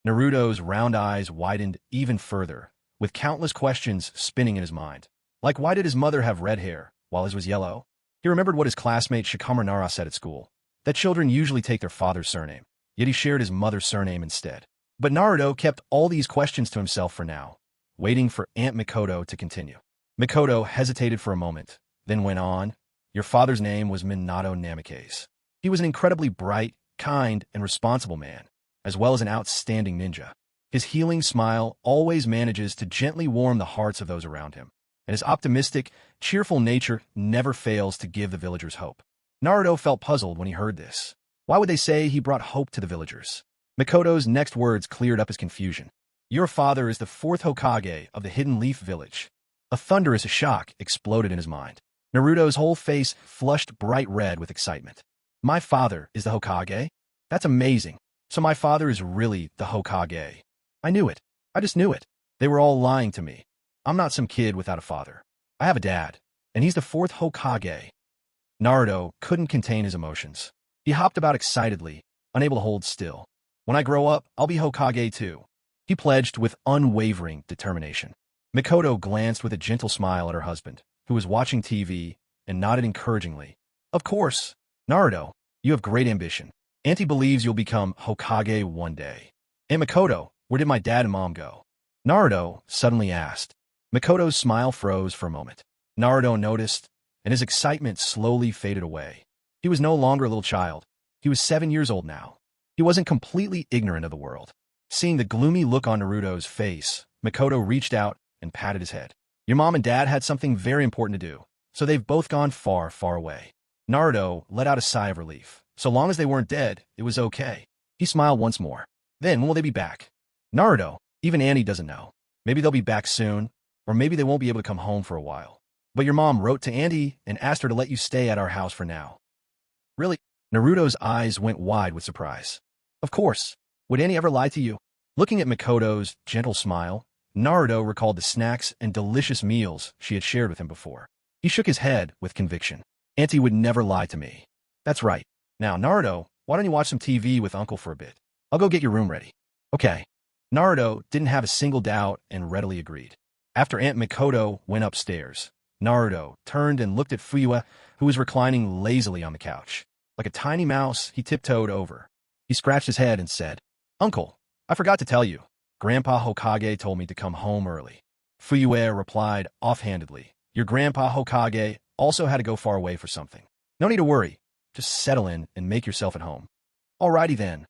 Naruto's round eyes widened even further, with countless questions spinning in his mind. Like, why did his mother have red hair, while his was yellow? He remembered what his classmate Shikamaru Nara said at school, that children usually take their father's surname, yet he shared his mother's surname instead. But Naruto kept all these questions to himself for now, waiting for Aunt Mikoto to continue. Mikoto hesitated for a moment, then went on, "Your father's name was Minato Namikaze. He was an incredibly bright, kind, and responsible man, as well as an outstanding ninja. His healing smile always manages to gently warm the hearts of those around him, and his optimistic, cheerful nature never fails to give the villagers hope." Naruto felt puzzled when he heard this. Why would they say he brought hope to the villagers? Mikoto's next words cleared up his confusion. "Your father is the fourth Hokage of the Hidden Leaf Village." A thunderous shock exploded in his mind. Naruto's whole face flushed bright red with excitement. "My father is the Hokage? That's amazing. So my father is really the Hokage. I knew it. I just knew it. They were all lying to me. I'm not some kid without a father. I have a dad, and he's the fourth Hokage." Naruto couldn't contain his emotions. He hopped about excitedly, unable to hold still. "When I grow up, I'll be Hokage too," he pledged with unwavering determination. Mikoto glanced with a gentle smile at her husband, who was watching TV, and nodded encouragingly. "Of course. Naruto, you have great ambition. Auntie believes you'll become Hokage one day." "Aunt Mikoto, where did my dad and mom go?" Naruto suddenly asked. Mikoto's smile froze for a moment. Naruto noticed, and his excitement slowly faded away. He was no longer a little child. He was 7 years old now. He wasn't completely ignorant of the world. Seeing the gloomy look on Naruto's face, Mikoto reached out and patted his head. "Your mom and dad had something very important to do, so they've both gone far, far away." Naruto let out a sigh of relief. So long as they weren't dead, it was okay. He smiled once more. "Then when will they be back?" "Naruto, even Annie doesn't know. Maybe they'll be back soon, or maybe they won't be able to come home for a while. But your mom wrote to Auntie and asked her to let you stay at our house for now." "Really?" Naruto's eyes went wide with surprise. "Of course. Would Annie ever lie to you?" Looking at Mikoto's gentle smile, Naruto recalled the snacks and delicious meals she had shared with him before. He shook his head with conviction. "Auntie would never lie to me." "That's right. Now, Naruto, why don't you watch some TV with Uncle for a bit? I'll go get your room ready." "Okay." Naruto didn't have a single doubt and readily agreed. After Aunt Mikoto went upstairs, Naruto turned and looked at Fuyue, who was reclining lazily on the couch. Like a tiny mouse, he tiptoed over. He scratched his head and said, "Uncle, I forgot to tell you. Grandpa Hokage told me to come home early." Fuyue replied offhandedly, "Your Grandpa Hokage also had to go far away for something. No need to worry. Just settle in and make yourself at home." "Alrighty then."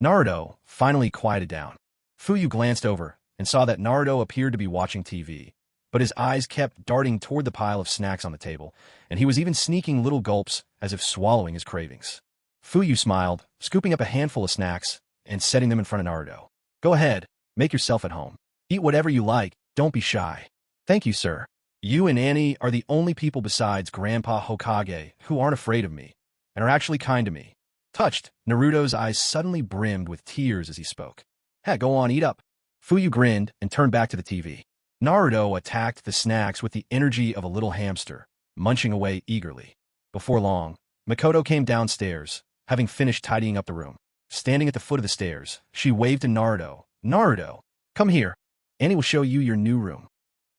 Naruto finally quieted down. Fuyue glanced over and saw that Naruto appeared to be watching TV, but his eyes kept darting toward the pile of snacks on the table, and he was even sneaking little gulps as if swallowing his cravings. Fuyue smiled, scooping up a handful of snacks and setting them in front of Naruto. "Go ahead, make yourself at home. Eat whatever you like, don't be shy." "Thank you, sir. You and Annie are the only people besides Grandpa Hokage who aren't afraid of me, and are actually kind to me." Touched, Naruto's eyes suddenly brimmed with tears as he spoke. "Hey, go on, eat up." Fuyue grinned and turned back to the TV. Naruto attacked the snacks with the energy of a little hamster, munching away eagerly. Before long, Mikoto came downstairs, having finished tidying up the room. Standing at the foot of the stairs, she waved to Naruto. "Naruto, come here. Annie will show you your new room."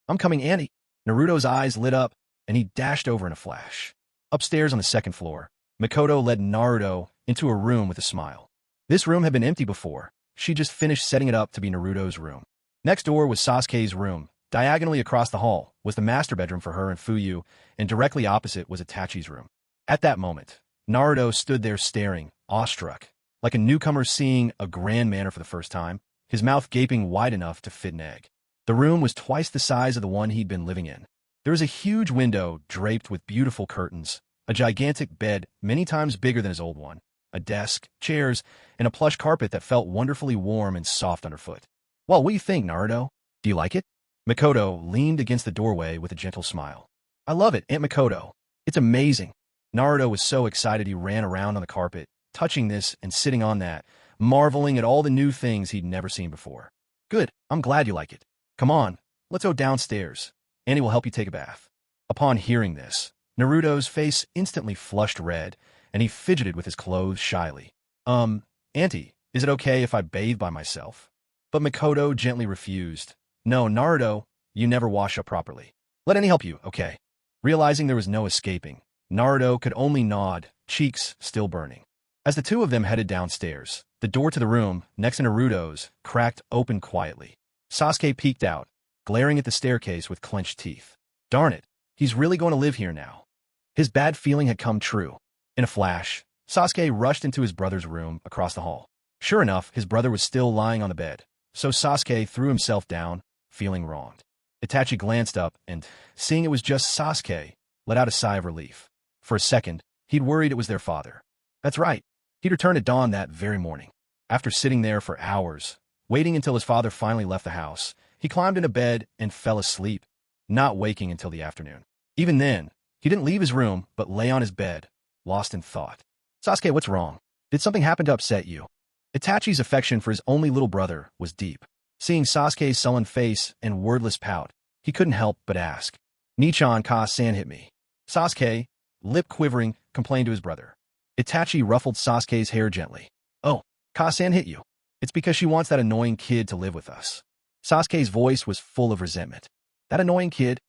"I'm coming, Annie." Naruto's eyes lit up, and he dashed over in a flash. Upstairs on the second floor, Mikoto led Naruto into a room with a smile. This room had been empty before. She just finished setting it up to be Naruto's room. Next door was Sasuke's room. Diagonally across the hall was the master bedroom for her and Fuyue, and directly opposite was Itachi's room. At that moment, Naruto stood there staring, awestruck, like a newcomer seeing a grand manner for the first time, his mouth gaping wide enough to fit an egg. The room was twice the size of the one he'd been living in. There was a huge window draped with beautiful curtains, a gigantic bed many times bigger than his old one, a desk, chairs, and a plush carpet that felt wonderfully warm and soft underfoot. "Well, what do you think, Naruto? Do you like it?" Mikoto leaned against the doorway with a gentle smile. "I love it, Aunt Mikoto. It's amazing." Naruto was so excited he ran around on the carpet, touching this and sitting on that, marveling at all the new things he'd never seen before. "Good, I'm glad you like it. Come on, let's go downstairs. Annie will help you take a bath." Upon hearing this, Naruto's face instantly flushed red, and he fidgeted with his clothes shyly. Auntie, is it okay if I bathe by myself?" But Mikoto gently refused. "No, Naruto, you never wash up properly. Let Annie help you, okay?" Realizing there was no escaping, Naruto could only nod, cheeks still burning. As the two of them headed downstairs, the door to the room, next to Naruto's, cracked open quietly. Sasuke peeked out, glaring at the staircase with clenched teeth. Darn it, he's really going to live here now. His bad feeling had come true. In a flash, Sasuke rushed into his brother's room across the hall. Sure enough, his brother was still lying on the bed, so Sasuke threw himself down, feeling wronged. Itachi glanced up and, seeing it was just Sasuke, let out a sigh of relief. For a second, he'd worried it was their father. That's right. He'd returned at dawn that very morning. After sitting there for hours, waiting until his father finally left the house, he climbed into bed and fell asleep, not waking until the afternoon. Even then, he didn't leave his room, but lay on his bed, lost in thought. Sasuke, what's wrong? Did something happen to upset you? Itachi's affection for his only little brother was deep. Seeing Sasuke's sullen face and wordless pout, he couldn't help but ask. Nichan Ka-san hit me. Sasuke, lip quivering, complained to his brother. Itachi ruffled Sasuke's hair gently. Oh, Ka-san hit you. It's because she wants that annoying kid to live with us. Sasuke's voice was full of resentment. That annoying kid?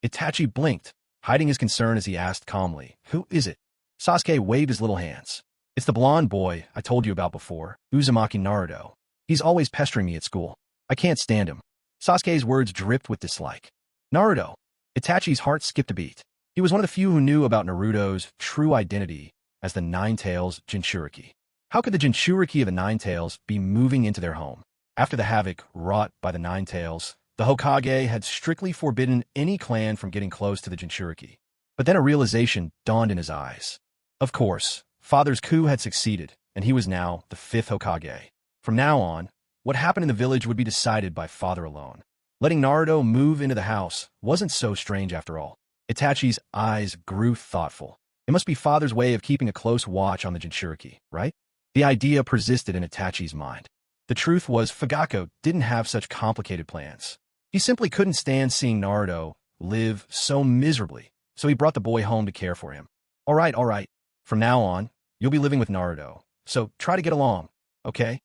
Itachi blinked, hiding his concern as he asked calmly, Who is it? Sasuke waved his little hands. It's the blonde boy I told you about before, Uzumaki Naruto. He's always pestering me at school. I can't stand him. Sasuke's words dripped with dislike. Naruto. Itachi's heart skipped a beat. He was one of the few who knew about Naruto's true identity as the Nine-Tails Jinchuriki. How could the Jinchuriki of the Nine-Tails be moving into their home? After the havoc wrought by the Nine-Tails, the Hokage had strictly forbidden any clan from getting close to the Jinchuriki. But then a realization dawned in his eyes. Of course, Father's coup had succeeded, and he was now the 5th Hokage. From now on, what happened in the village would be decided by Father alone. Letting Naruto move into the house wasn't so strange after all. Itachi's eyes grew thoughtful. It must be Father's way of keeping a close watch on the Jinchuriki, right? The idea persisted in Itachi's mind. The truth was Fugaku didn't have such complicated plans. He simply couldn't stand seeing Naruto live so miserably, so he brought the boy home to care for him. All right. From now on, you'll be living with Naruto, so try to get along, okay?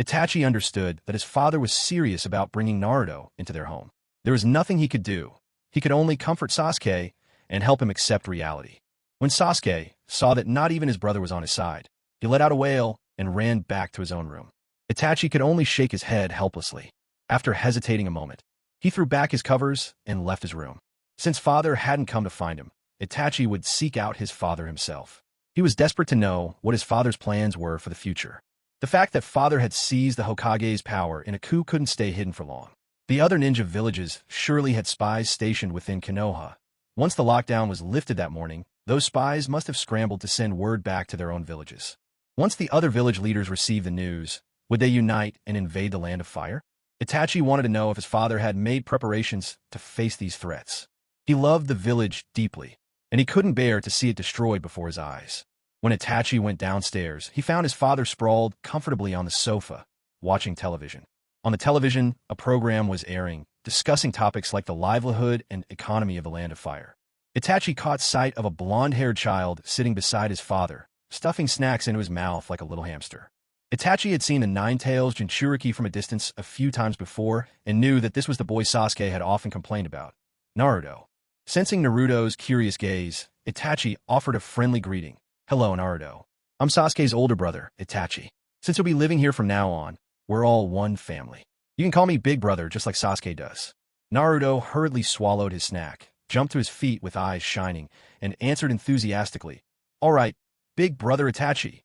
Itachi understood that his father was serious about bringing Naruto into their home. There was nothing he could do. He could only comfort Sasuke and help him accept reality. When Sasuke saw that not even his brother was on his side, he let out a wail and ran back to his own room. Itachi could only shake his head helplessly. After hesitating a moment, he threw back his covers and left his room. Since Father hadn't come to find him, Itachi would seek out his father himself. He was desperate to know what his father's plans were for the future. The fact that Father had seized the Hokage's power in a coup couldn't stay hidden for long. The other ninja villages surely had spies stationed within Konoha. Once the lockdown was lifted that morning, those spies must have scrambled to send word back to their own villages. Once the other village leaders received the news, would they unite and invade the Land of Fire? Itachi wanted to know if his father had made preparations to face these threats. He loved the village deeply, and he couldn't bear to see it destroyed before his eyes. When Itachi went downstairs, he found his father sprawled comfortably on the sofa, watching television. On the television, a program was airing, discussing topics like the livelihood and economy of the Land of Fire. Itachi caught sight of a blonde-haired child sitting beside his father, stuffing snacks into his mouth like a little hamster. Itachi had seen the Nine-Tails Jinchuriki from a distance a few times before and knew that this was the boy Sasuke had often complained about, Naruto. Sensing Naruto's curious gaze, Itachi offered a friendly greeting. Hello, Naruto. I'm Sasuke's older brother, Itachi. Since you'll be living here from now on, we're all one family. You can call me Big Brother just like Sasuke does. Naruto hurriedly swallowed his snack, jumped to his feet with eyes shining, and answered enthusiastically, All right, Big Brother Itachi.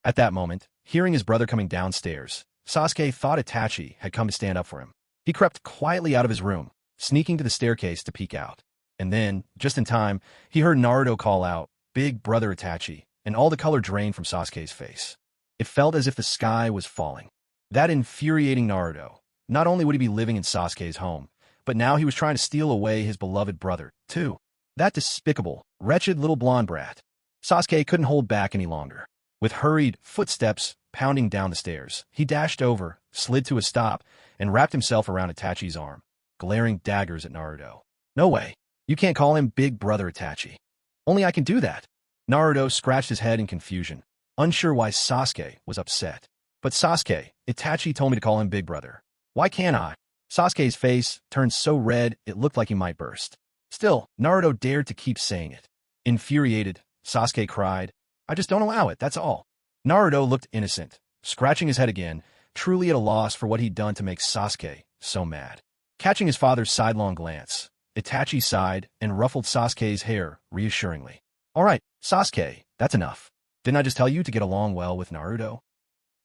At that moment, hearing his brother coming downstairs, Sasuke thought Itachi had come to stand up for him. He crept quietly out of his room, sneaking to the staircase to peek out. And then, just in time, he heard Naruto call out, Big Brother Itachi, and all the color drained from Sasuke's face. It felt as if the sky was falling. That infuriating Naruto. Not only would he be living in Sasuke's home, but now he was trying to steal away his beloved brother, too. That despicable, wretched little blonde brat. Sasuke couldn't hold back any longer. With hurried footsteps pounding down the stairs, he dashed over, slid to a stop, and wrapped himself around Itachi's arm, glaring daggers at Naruto. No way. You can't call him Big Brother Itachi. Only I can do that. Naruto scratched his head in confusion, unsure why Sasuke was upset. But Sasuke, Itachi told me to call him Big Brother. Why can't I? Sasuke's face turned so red it looked like he might burst. Still, Naruto dared to keep saying it. Infuriated, Sasuke cried, I just don't allow it, that's all. Naruto looked innocent, scratching his head again, truly at a loss for what he'd done to make Sasuke so mad. Catching his father's sidelong glance, Itachi sighed and ruffled Sasuke's hair reassuringly. All right, Sasuke, that's enough. Didn't I just tell you to get along well with Naruto?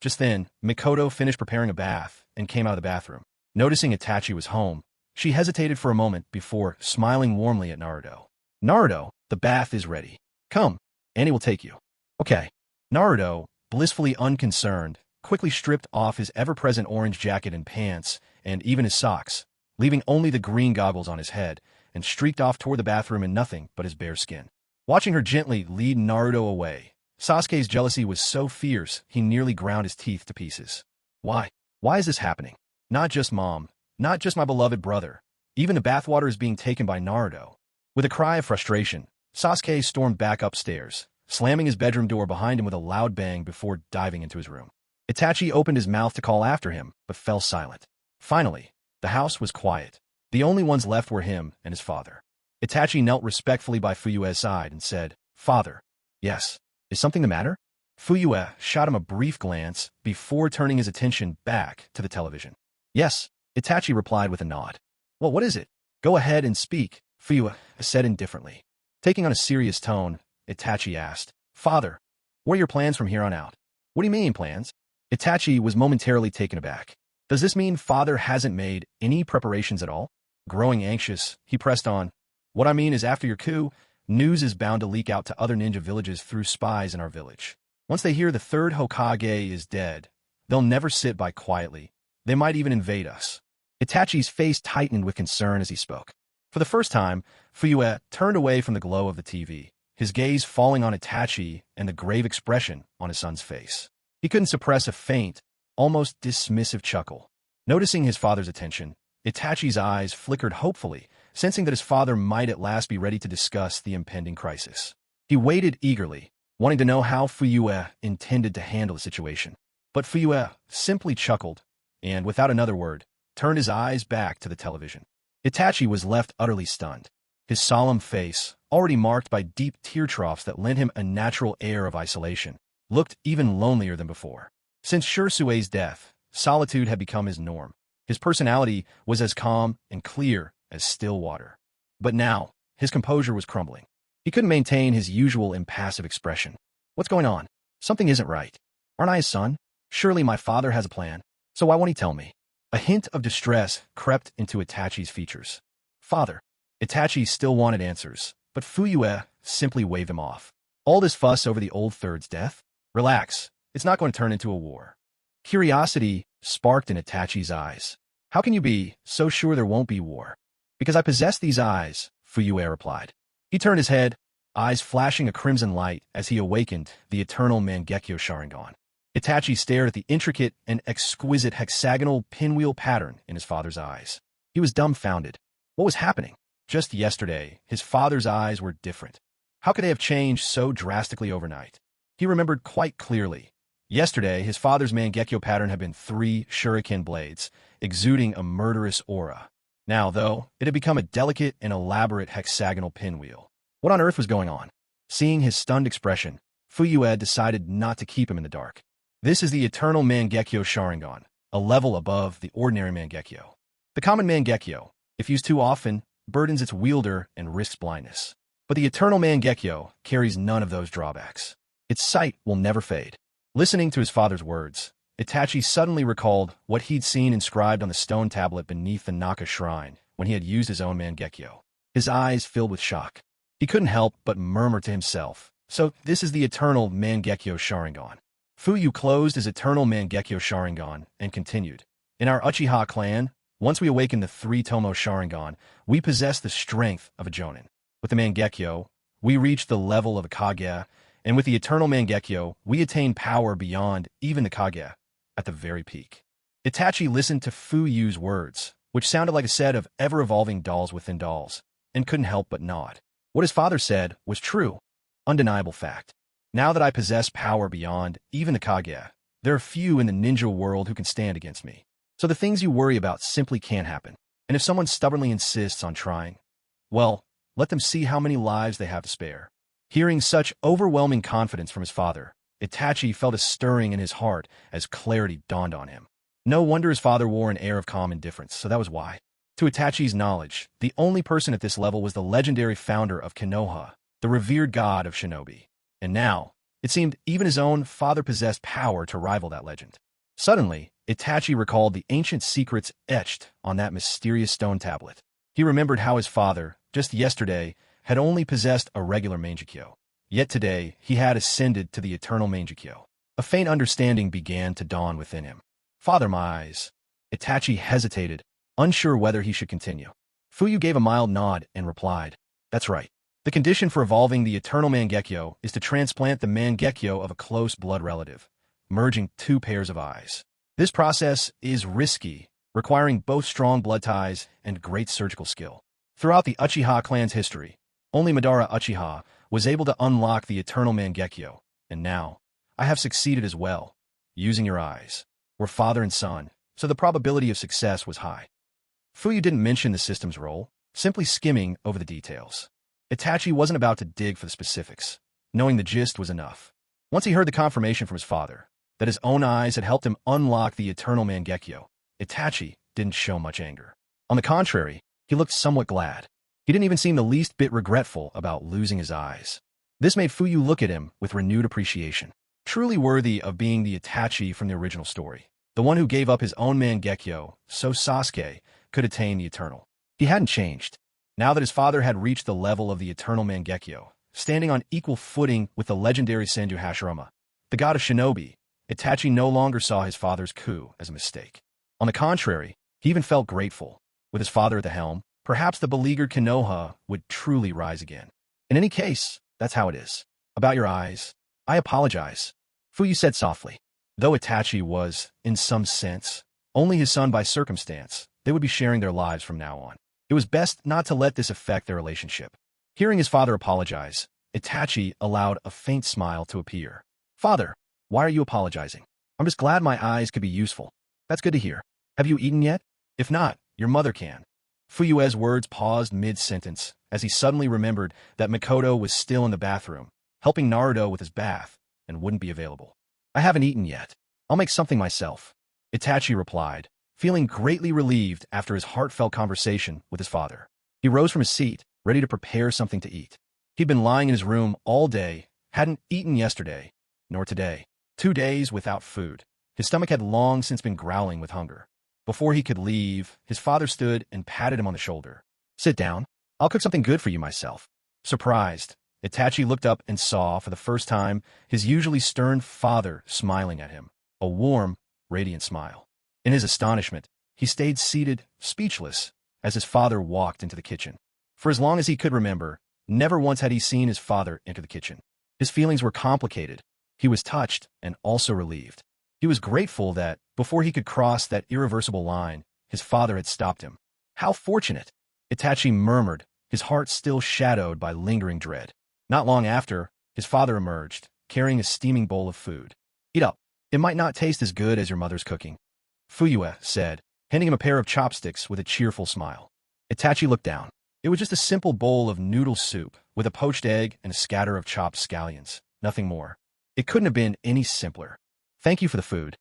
Just then, Mikoto finished preparing a bath and came out of the bathroom. Noticing Itachi was home, she hesitated for a moment before smiling warmly at Naruto. Naruto, the bath is ready. Come, Annie will take you. Okay. Naruto, blissfully unconcerned, quickly stripped off his ever-present orange jacket and pants, and even his socks, leaving only the green goggles on his head, and streaked off toward the bathroom in nothing but his bare skin. Watching her gently lead Naruto away, Sasuke's jealousy was so fierce he nearly ground his teeth to pieces. Why? Why is this happening? Not just Mom, not just my beloved brother. Even the bathwater is being taken by Naruto. With a cry of frustration, Sasuke stormed back upstairs, slamming his bedroom door behind him with a loud bang before diving into his room. Itachi opened his mouth to call after him, but fell silent. Finally, the house was quiet. The only ones left were him and his father. Itachi knelt respectfully by Fuyue's side and said, "Father." "Yes. Is something the matter?" Fuyue shot him a brief glance before turning his attention back to the television. "Yes," Itachi replied with a nod. "Well, what is it?" "Go ahead and speak," Fuyue said indifferently. Taking on a serious tone, Itachi asked, "Father, what are your plans from here on out?" "What do you mean, plans?" Itachi was momentarily taken aback. "Does this mean Father hasn't made any preparations at all?" Growing anxious, he pressed on, "What I mean is after your coup, news is bound to leak out to other ninja villages through spies in our village. Once they hear the third Hokage is dead, they'll never sit by quietly. They might even invade us." Itachi's face tightened with concern as he spoke. For the first time, Fuyue turned away from the glow of the TV, his gaze falling on Itachi and the grave expression on his son's face. He couldn't suppress a faint, almost dismissive chuckle. Noticing his father's attention, Itachi's eyes flickered hopefully, sensing that his father might at last be ready to discuss the impending crisis. He waited eagerly, wanting to know how Fuyue intended to handle the situation. But Fuyue simply chuckled, and without another word, turned his eyes back to the television. Itachi was left utterly stunned. His solemn face, already marked by deep tear troughs that lent him a natural air of isolation, looked even lonelier than before. Since Shursue's death, solitude had become his norm. His personality was as calm and clear as still water. But now, his composure was crumbling. He couldn't maintain his usual impassive expression. "What's going on? Something isn't right. Aren't I his son? Surely my father has a plan. So why won't he tell me?" A hint of distress crept into Itachi's features. "Father." Itachi still wanted answers, but Fuyue simply waved him off. "All this fuss over the old third's death? Relax. It's not going to turn into a war." Curiosity sparked in Itachi's eyes. "How can you be so sure there won't be war?" "Because I possess these eyes," Fuyue replied. He turned his head, eyes flashing a crimson light as he awakened the eternal Mangekyo Sharingan. Itachi stared at the intricate and exquisite hexagonal pinwheel pattern in his father's eyes. He was dumbfounded. What was happening? Just yesterday, his father's eyes were different. How could they have changed so drastically overnight? He remembered quite clearly. Yesterday, his father's Mangekyo pattern had been 3 shuriken blades, exuding a murderous aura. Now, though, it had become a delicate and elaborate hexagonal pinwheel. What on earth was going on? Seeing his stunned expression, Fuyue decided not to keep him in the dark. This is the eternal Mangekyo Sharingan, a level above the ordinary Mangekyo. The common Mangekyo, if used too often, burdens its wielder and risks blindness. But the eternal Mangekyo carries none of those drawbacks. Its sight will never fade. Listening to his father's words, Itachi suddenly recalled what he'd seen inscribed on the stone tablet beneath the Naka shrine when he had used his own Mangekyo. His eyes filled with shock. He couldn't help but murmur to himself, "So this is the eternal Mangekyo Sharingan." Fuyue closed his eternal Mangekyo Sharingan and continued, "In our Uchiha clan, once we awaken the 3-tomo Sharingan, we possess the strength of a Jonin. With the Mangekyo, we reach the level of a Kage, and with the eternal Mangekyo, we attain power beyond even the Kage, at the very peak." Itachi listened to Fuyue's words, which sounded like a set of ever-evolving dolls within dolls, and couldn't help but nod. What his father said was true, undeniable fact. Now that I possess power beyond even the Kage, there are few in the ninja world who can stand against me. So the things you worry about simply can't happen. And if someone stubbornly insists on trying, well, let them see how many lives they have to spare. Hearing such overwhelming confidence from his father, Itachi felt a stirring in his heart as clarity dawned on him. No wonder his father wore an air of calm indifference, so that was why. To Itachi's knowledge, the only person at this level was the legendary founder of Konoha, the revered god of shinobi. And now, it seemed even his own father possessed power to rival that legend. Suddenly, Itachi recalled the ancient secrets etched on that mysterious stone tablet. He remembered how his father, just yesterday, had only possessed a regular Mangekyo. Yet today, he had ascended to the eternal Mangekyo. A faint understanding began to dawn within him. Father, my eyes. Itachi hesitated, unsure whether he should continue. Fuyu gave a mild nod and replied, "That's right. The condition for evolving the eternal Mangekyo is to transplant the Mangekyo of a close blood relative, merging two pairs of eyes. This process is risky, requiring both strong blood ties and great surgical skill. Throughout the Uchiha clan's history, only Madara Uchiha was able to unlock the eternal Mangekyo, and now, I have succeeded as well, using your eyes. We're father and son, so the probability of success was high." Fuyu didn't mention the system's role, simply skimming over the details. Itachi wasn't about to dig for the specifics. Knowing the gist was enough. Once he heard the confirmation from his father, that his own eyes had helped him unlock the eternal Mangekyo, Itachi didn't show much anger. On the contrary, he looked somewhat glad. He didn't even seem the least bit regretful about losing his eyes. This made Fuyu look at him with renewed appreciation. Truly worthy of being the Itachi from the original story. The one who gave up his own Mangekyo so Sasuke could attain the eternal. He hadn't changed. Now that his father had reached the level of the eternal Mangekyo, standing on equal footing with the legendary Senju Hashirama, the god of shinobi, Itachi no longer saw his father's coup as a mistake. On the contrary, he even felt grateful. With his father at the helm, perhaps the beleaguered Konoha would truly rise again. In any case, that's how it is. About your eyes, I apologize, Fuyu said softly. Though Itachi was, in some sense, only his son by circumstance, they would be sharing their lives from now on. It was best not to let this affect their relationship. Hearing his father apologize, Itachi allowed a faint smile to appear. "Father, why are you apologizing? I'm just glad my eyes could be useful." "That's good to hear. Have you eaten yet? If not, your mother can." Fuyue's words paused mid-sentence as he suddenly remembered that Mikoto was still in the bathroom, helping Naruto with his bath, and wouldn't be available. "I haven't eaten yet. I'll make something myself," Itachi replied, feeling greatly relieved after his heartfelt conversation with his father. He rose from his seat, ready to prepare something to eat. He'd been lying in his room all day, hadn't eaten yesterday, nor today. 2 days without food. His stomach had long since been growling with hunger. Before he could leave, his father stood and patted him on the shoulder. "Sit down. I'll cook something good for you myself." Surprised, Itachi looked up and saw, for the first time, his usually stern father smiling at him. A warm, radiant smile. In his astonishment, he stayed seated, speechless, as his father walked into the kitchen. For as long as he could remember, never once had he seen his father enter the kitchen. His feelings were complicated. He was touched and also relieved. He was grateful that, before he could cross that irreversible line, his father had stopped him. How fortunate! Itachi murmured, his heart still shadowed by lingering dread. Not long after, his father emerged, carrying a steaming bowl of food. "Eat up. It might not taste as good as your mother's cooking," Fuyue said, handing him a pair of chopsticks with a cheerful smile. Itachi looked down. It was just a simple bowl of noodle soup with a poached egg and a scatter of chopped scallions. Nothing more. It couldn't have been any simpler. "Thank you for the food,"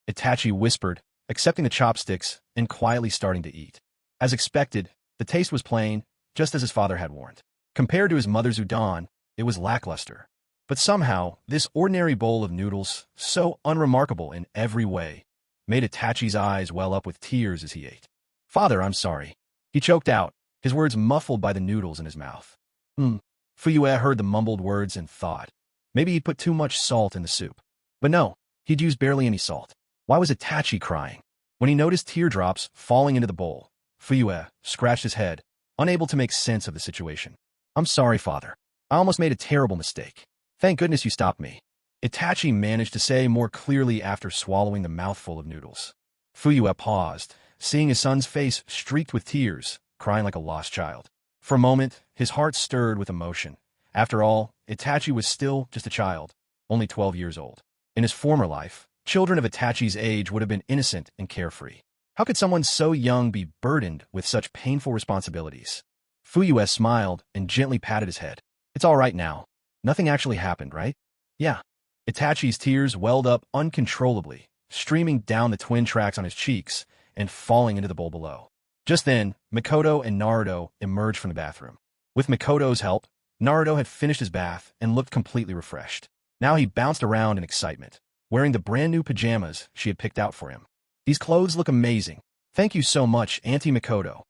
Itachi whispered, accepting the chopsticks and quietly starting to eat. As expected, the taste was plain, just as his father had warned. Compared to his mother's udon, it was lackluster. But somehow, this ordinary bowl of noodles, so unremarkable in every way, made Itachi's eyes well up with tears as he ate. "Father, I'm sorry," he choked out, his words muffled by the noodles in his mouth. Fuyue heard the mumbled words and thought. Maybe he'd put too much salt in the soup. But no, he'd used barely any salt. Why was Itachi crying? When he noticed teardrops falling into the bowl, Fuyue scratched his head, unable to make sense of the situation. "I'm sorry, father. I almost made a terrible mistake. Thank goodness you stopped me," Itachi managed to say more clearly after swallowing the mouthful of noodles. Fuyue paused, seeing his son's face streaked with tears, crying like a lost child. For a moment, his heart stirred with emotion. After all, Itachi was still just a child, only 12 years old. In his former life, children of Itachi's age would have been innocent and carefree. How could someone so young be burdened with such painful responsibilities? Fuyue smiled and gently patted his head. "It's all right now. Nothing actually happened, right?" "Yeah." Itachi's tears welled up uncontrollably, streaming down the twin tracks on his cheeks and falling into the bowl below. Just then, Mikoto and Naruto emerged from the bathroom. With Mikoto's help, Naruto had finished his bath and looked completely refreshed. Now he bounced around in excitement, wearing the brand new pajamas she had picked out for him. These clothes look amazing. Thank you so much, Auntie Mikoto.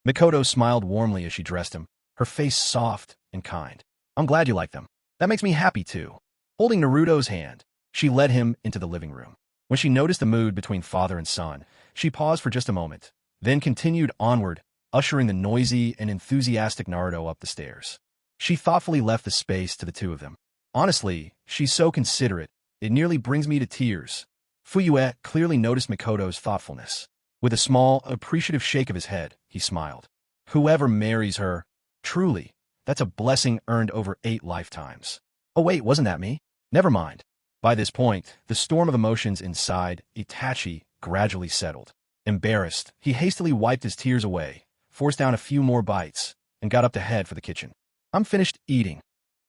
Mikoto smiled warmly as she dressed him, her face soft and kind. I'm glad you like them. That makes me happy too. Holding Naruto's hand, she led him into the living room. When she noticed the mood between father and son, she paused for just a moment, then continued onward, ushering the noisy and enthusiastic Naruto up the stairs. She thoughtfully left the space to the two of them. Honestly, she's so considerate, it nearly brings me to tears. Fuyue clearly noticed Mikoto's thoughtfulness. With a small, appreciative shake of his head, he smiled. Whoever marries her, truly, that's a blessing earned over 8 lifetimes. Oh wait, wasn't that me? Never mind. By this point, the storm of emotions inside Itachi gradually settled. Embarrassed, he hastily wiped his tears away, forced down a few more bites, and got up to head for the kitchen. I'm finished eating.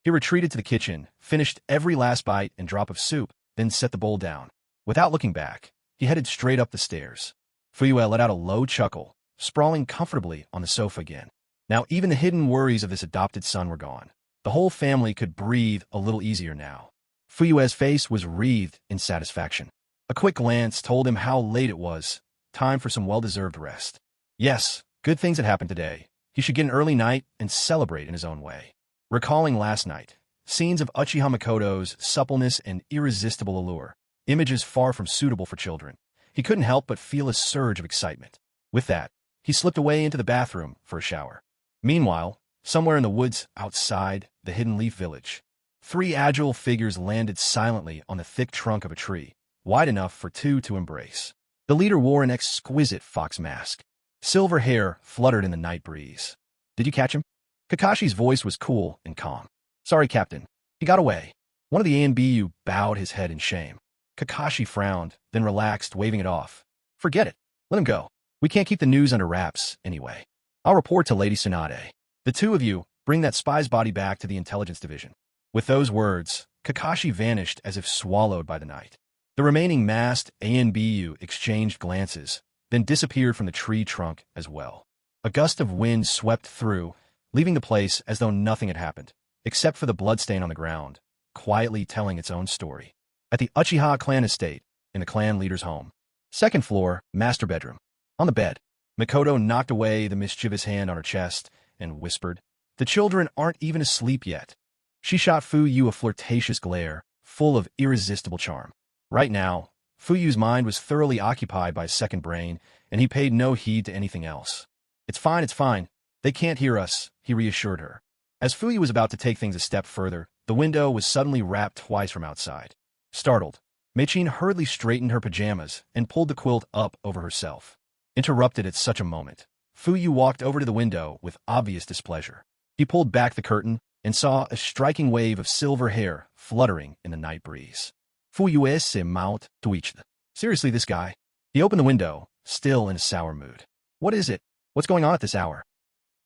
He retreated to the kitchen, finished every last bite and drop of soup, then set the bowl down. Without looking back, he headed straight up the stairs. Fuyue let out a low chuckle, sprawling comfortably on the sofa again. Now even the hidden worries of this adopted son were gone. The whole family could breathe a little easier now. Fuyue's face was wreathed in satisfaction. A quick glance told him how late it was, time for some well-deserved rest. Yes, good things had happened today. He should get an early night and celebrate in his own way. Recalling last night, scenes of Uchiha Mikoto's suppleness and irresistible allure, images far from suitable for children, he couldn't help but feel a surge of excitement. With that, he slipped away into the bathroom for a shower. Meanwhile, somewhere in the woods outside the Hidden Leaf Village, 3 agile figures landed silently on the thick trunk of a tree, wide enough for 2 to embrace. The leader wore an exquisite fox mask. Silver hair fluttered in the night breeze. Did you catch him? Kakashi's voice was cool and calm. Sorry, Captain. He got away. One of the ANBU bowed his head in shame. Kakashi frowned, then relaxed, waving it off. Forget it. Let him go. We can't keep the news under wraps, anyway. I'll report to Lady Tsunade. The 2 of you, bring that spy's body back to the intelligence division. With those words, Kakashi vanished as if swallowed by the night. The remaining masked ANBU exchanged glances, then disappeared from the tree trunk as well. A gust of wind swept through, leaving the place as though nothing had happened, except for the bloodstain on the ground, quietly telling its own story. At the Uchiha clan estate, in the clan leader's home. 2nd floor, master bedroom. On the bed, Mikoto knocked away the mischievous hand on her chest and whispered, The children aren't even asleep yet. She shot Fuyu a flirtatious glare, full of irresistible charm. Right now, Fuyu's mind was thoroughly occupied by his second brain, and he paid no heed to anything else. It's fine. They can't hear us, he reassured her. As Fuyu was about to take things a step further, the window was suddenly rapped twice from outside. Startled, Meichin hurriedly straightened her pajamas and pulled the quilt up over herself. Interrupted at such a moment, Fuyu walked over to the window with obvious displeasure. He pulled back the curtain and saw a striking wave of silver hair fluttering in the night breeze. Fuyu se mount twitched. Seriously, this guy. He opened the window, still in a sour mood. What is it? What's going on at this hour?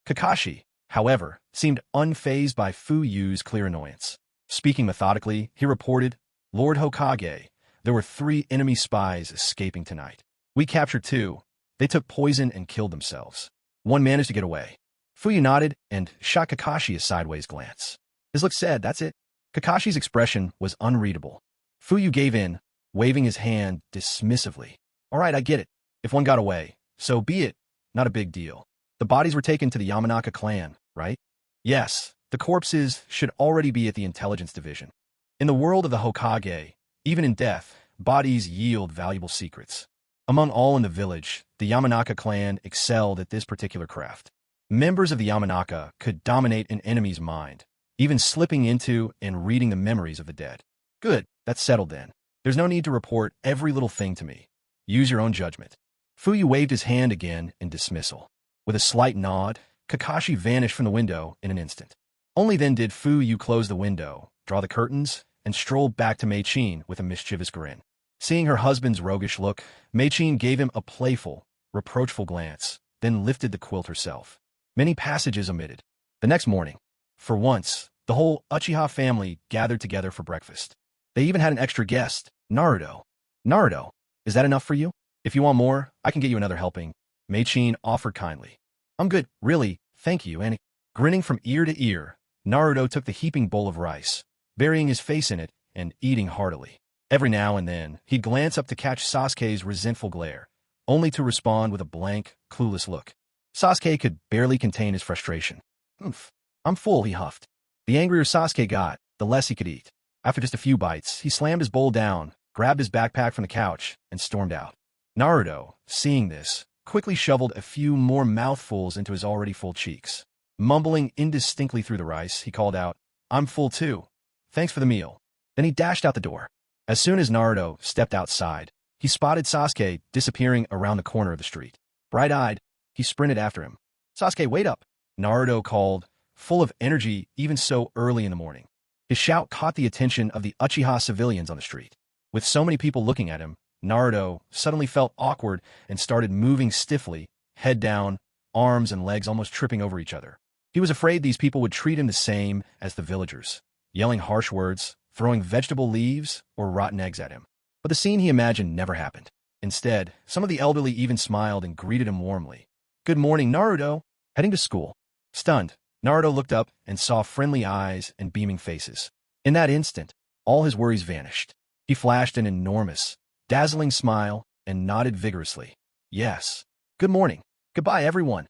Kakashi, however, seemed unfazed by Fuyu's clear annoyance. Speaking methodically, he reported, Lord Hokage, there were 3 enemy spies escaping tonight. We captured 2. They took poison and killed themselves. 1 managed to get away. Fuyu nodded and shot Kakashi a sideways glance. His look said, that's it. Kakashi's expression was unreadable. Fuyu gave in, waving his hand dismissively. All right, I get it. If 1 got away, so be it. Not a big deal. The bodies were taken to the Yamanaka clan, right? Yes, the corpses should already be at the intelligence division. In the world of the Hokage, even in death, bodies yield valuable secrets. Among all in the village, the Yamanaka clan excelled at this particular craft. Members of the Yamanaka could dominate an enemy's mind, even slipping into and reading the memories of the dead. Good, that's settled then. There's no need to report every little thing to me. Use your own judgment. Fuyu waved his hand again in dismissal. With a slight nod, Kakashi vanished from the window in an instant. Only then did Fuyu close the window, draw the curtains, and stroll back to Meichin with a mischievous grin. Seeing her husband's roguish look, Meichin gave him a playful, reproachful glance, then lifted the quilt herself. Many passages omitted. The next morning, for once, the whole Uchiha family gathered together for breakfast. They even had an extra guest, Naruto. Naruto, is that enough for you? If you want more, I can get you another helping. Mei-chin offered kindly. I'm good, really, thank you, and grinning from ear to ear, Naruto took the heaping bowl of rice, burying his face in it and eating heartily. Every now and then, he'd glance up to catch Sasuke's resentful glare, only to respond with a blank, clueless look. Sasuke could barely contain his frustration. Oomph, I'm full, he huffed. The angrier Sasuke got, the less he could eat. After just a few bites, he slammed his bowl down, grabbed his backpack from the couch, and stormed out. Naruto, seeing this, quickly shoveled a few more mouthfuls into his already full cheeks. Mumbling indistinctly through the rice, he called out, I'm full too. Thanks for the meal. Then he dashed out the door. As soon as Naruto stepped outside, he spotted Sasuke disappearing around the corner of the street. Bright-eyed, he sprinted after him. Sasuke, wait up! Naruto called, full of energy even so early in the morning. His shout caught the attention of the Uchiha civilians on the street. With so many people looking at him, Naruto suddenly felt awkward and started moving stiffly, head down, arms and legs almost tripping over each other. He was afraid these people would treat him the same as the villagers, yelling harsh words, throwing vegetable leaves or rotten eggs at him. But the scene he imagined never happened. Instead, some of the elderly even smiled and greeted him warmly. Good morning, Naruto. Heading to school. Stunned, Naruto looked up and saw friendly eyes and beaming faces. In that instant, all his worries vanished. He flashed an enormous, dazzling smile and nodded vigorously. Yes. Good morning. Goodbye, everyone.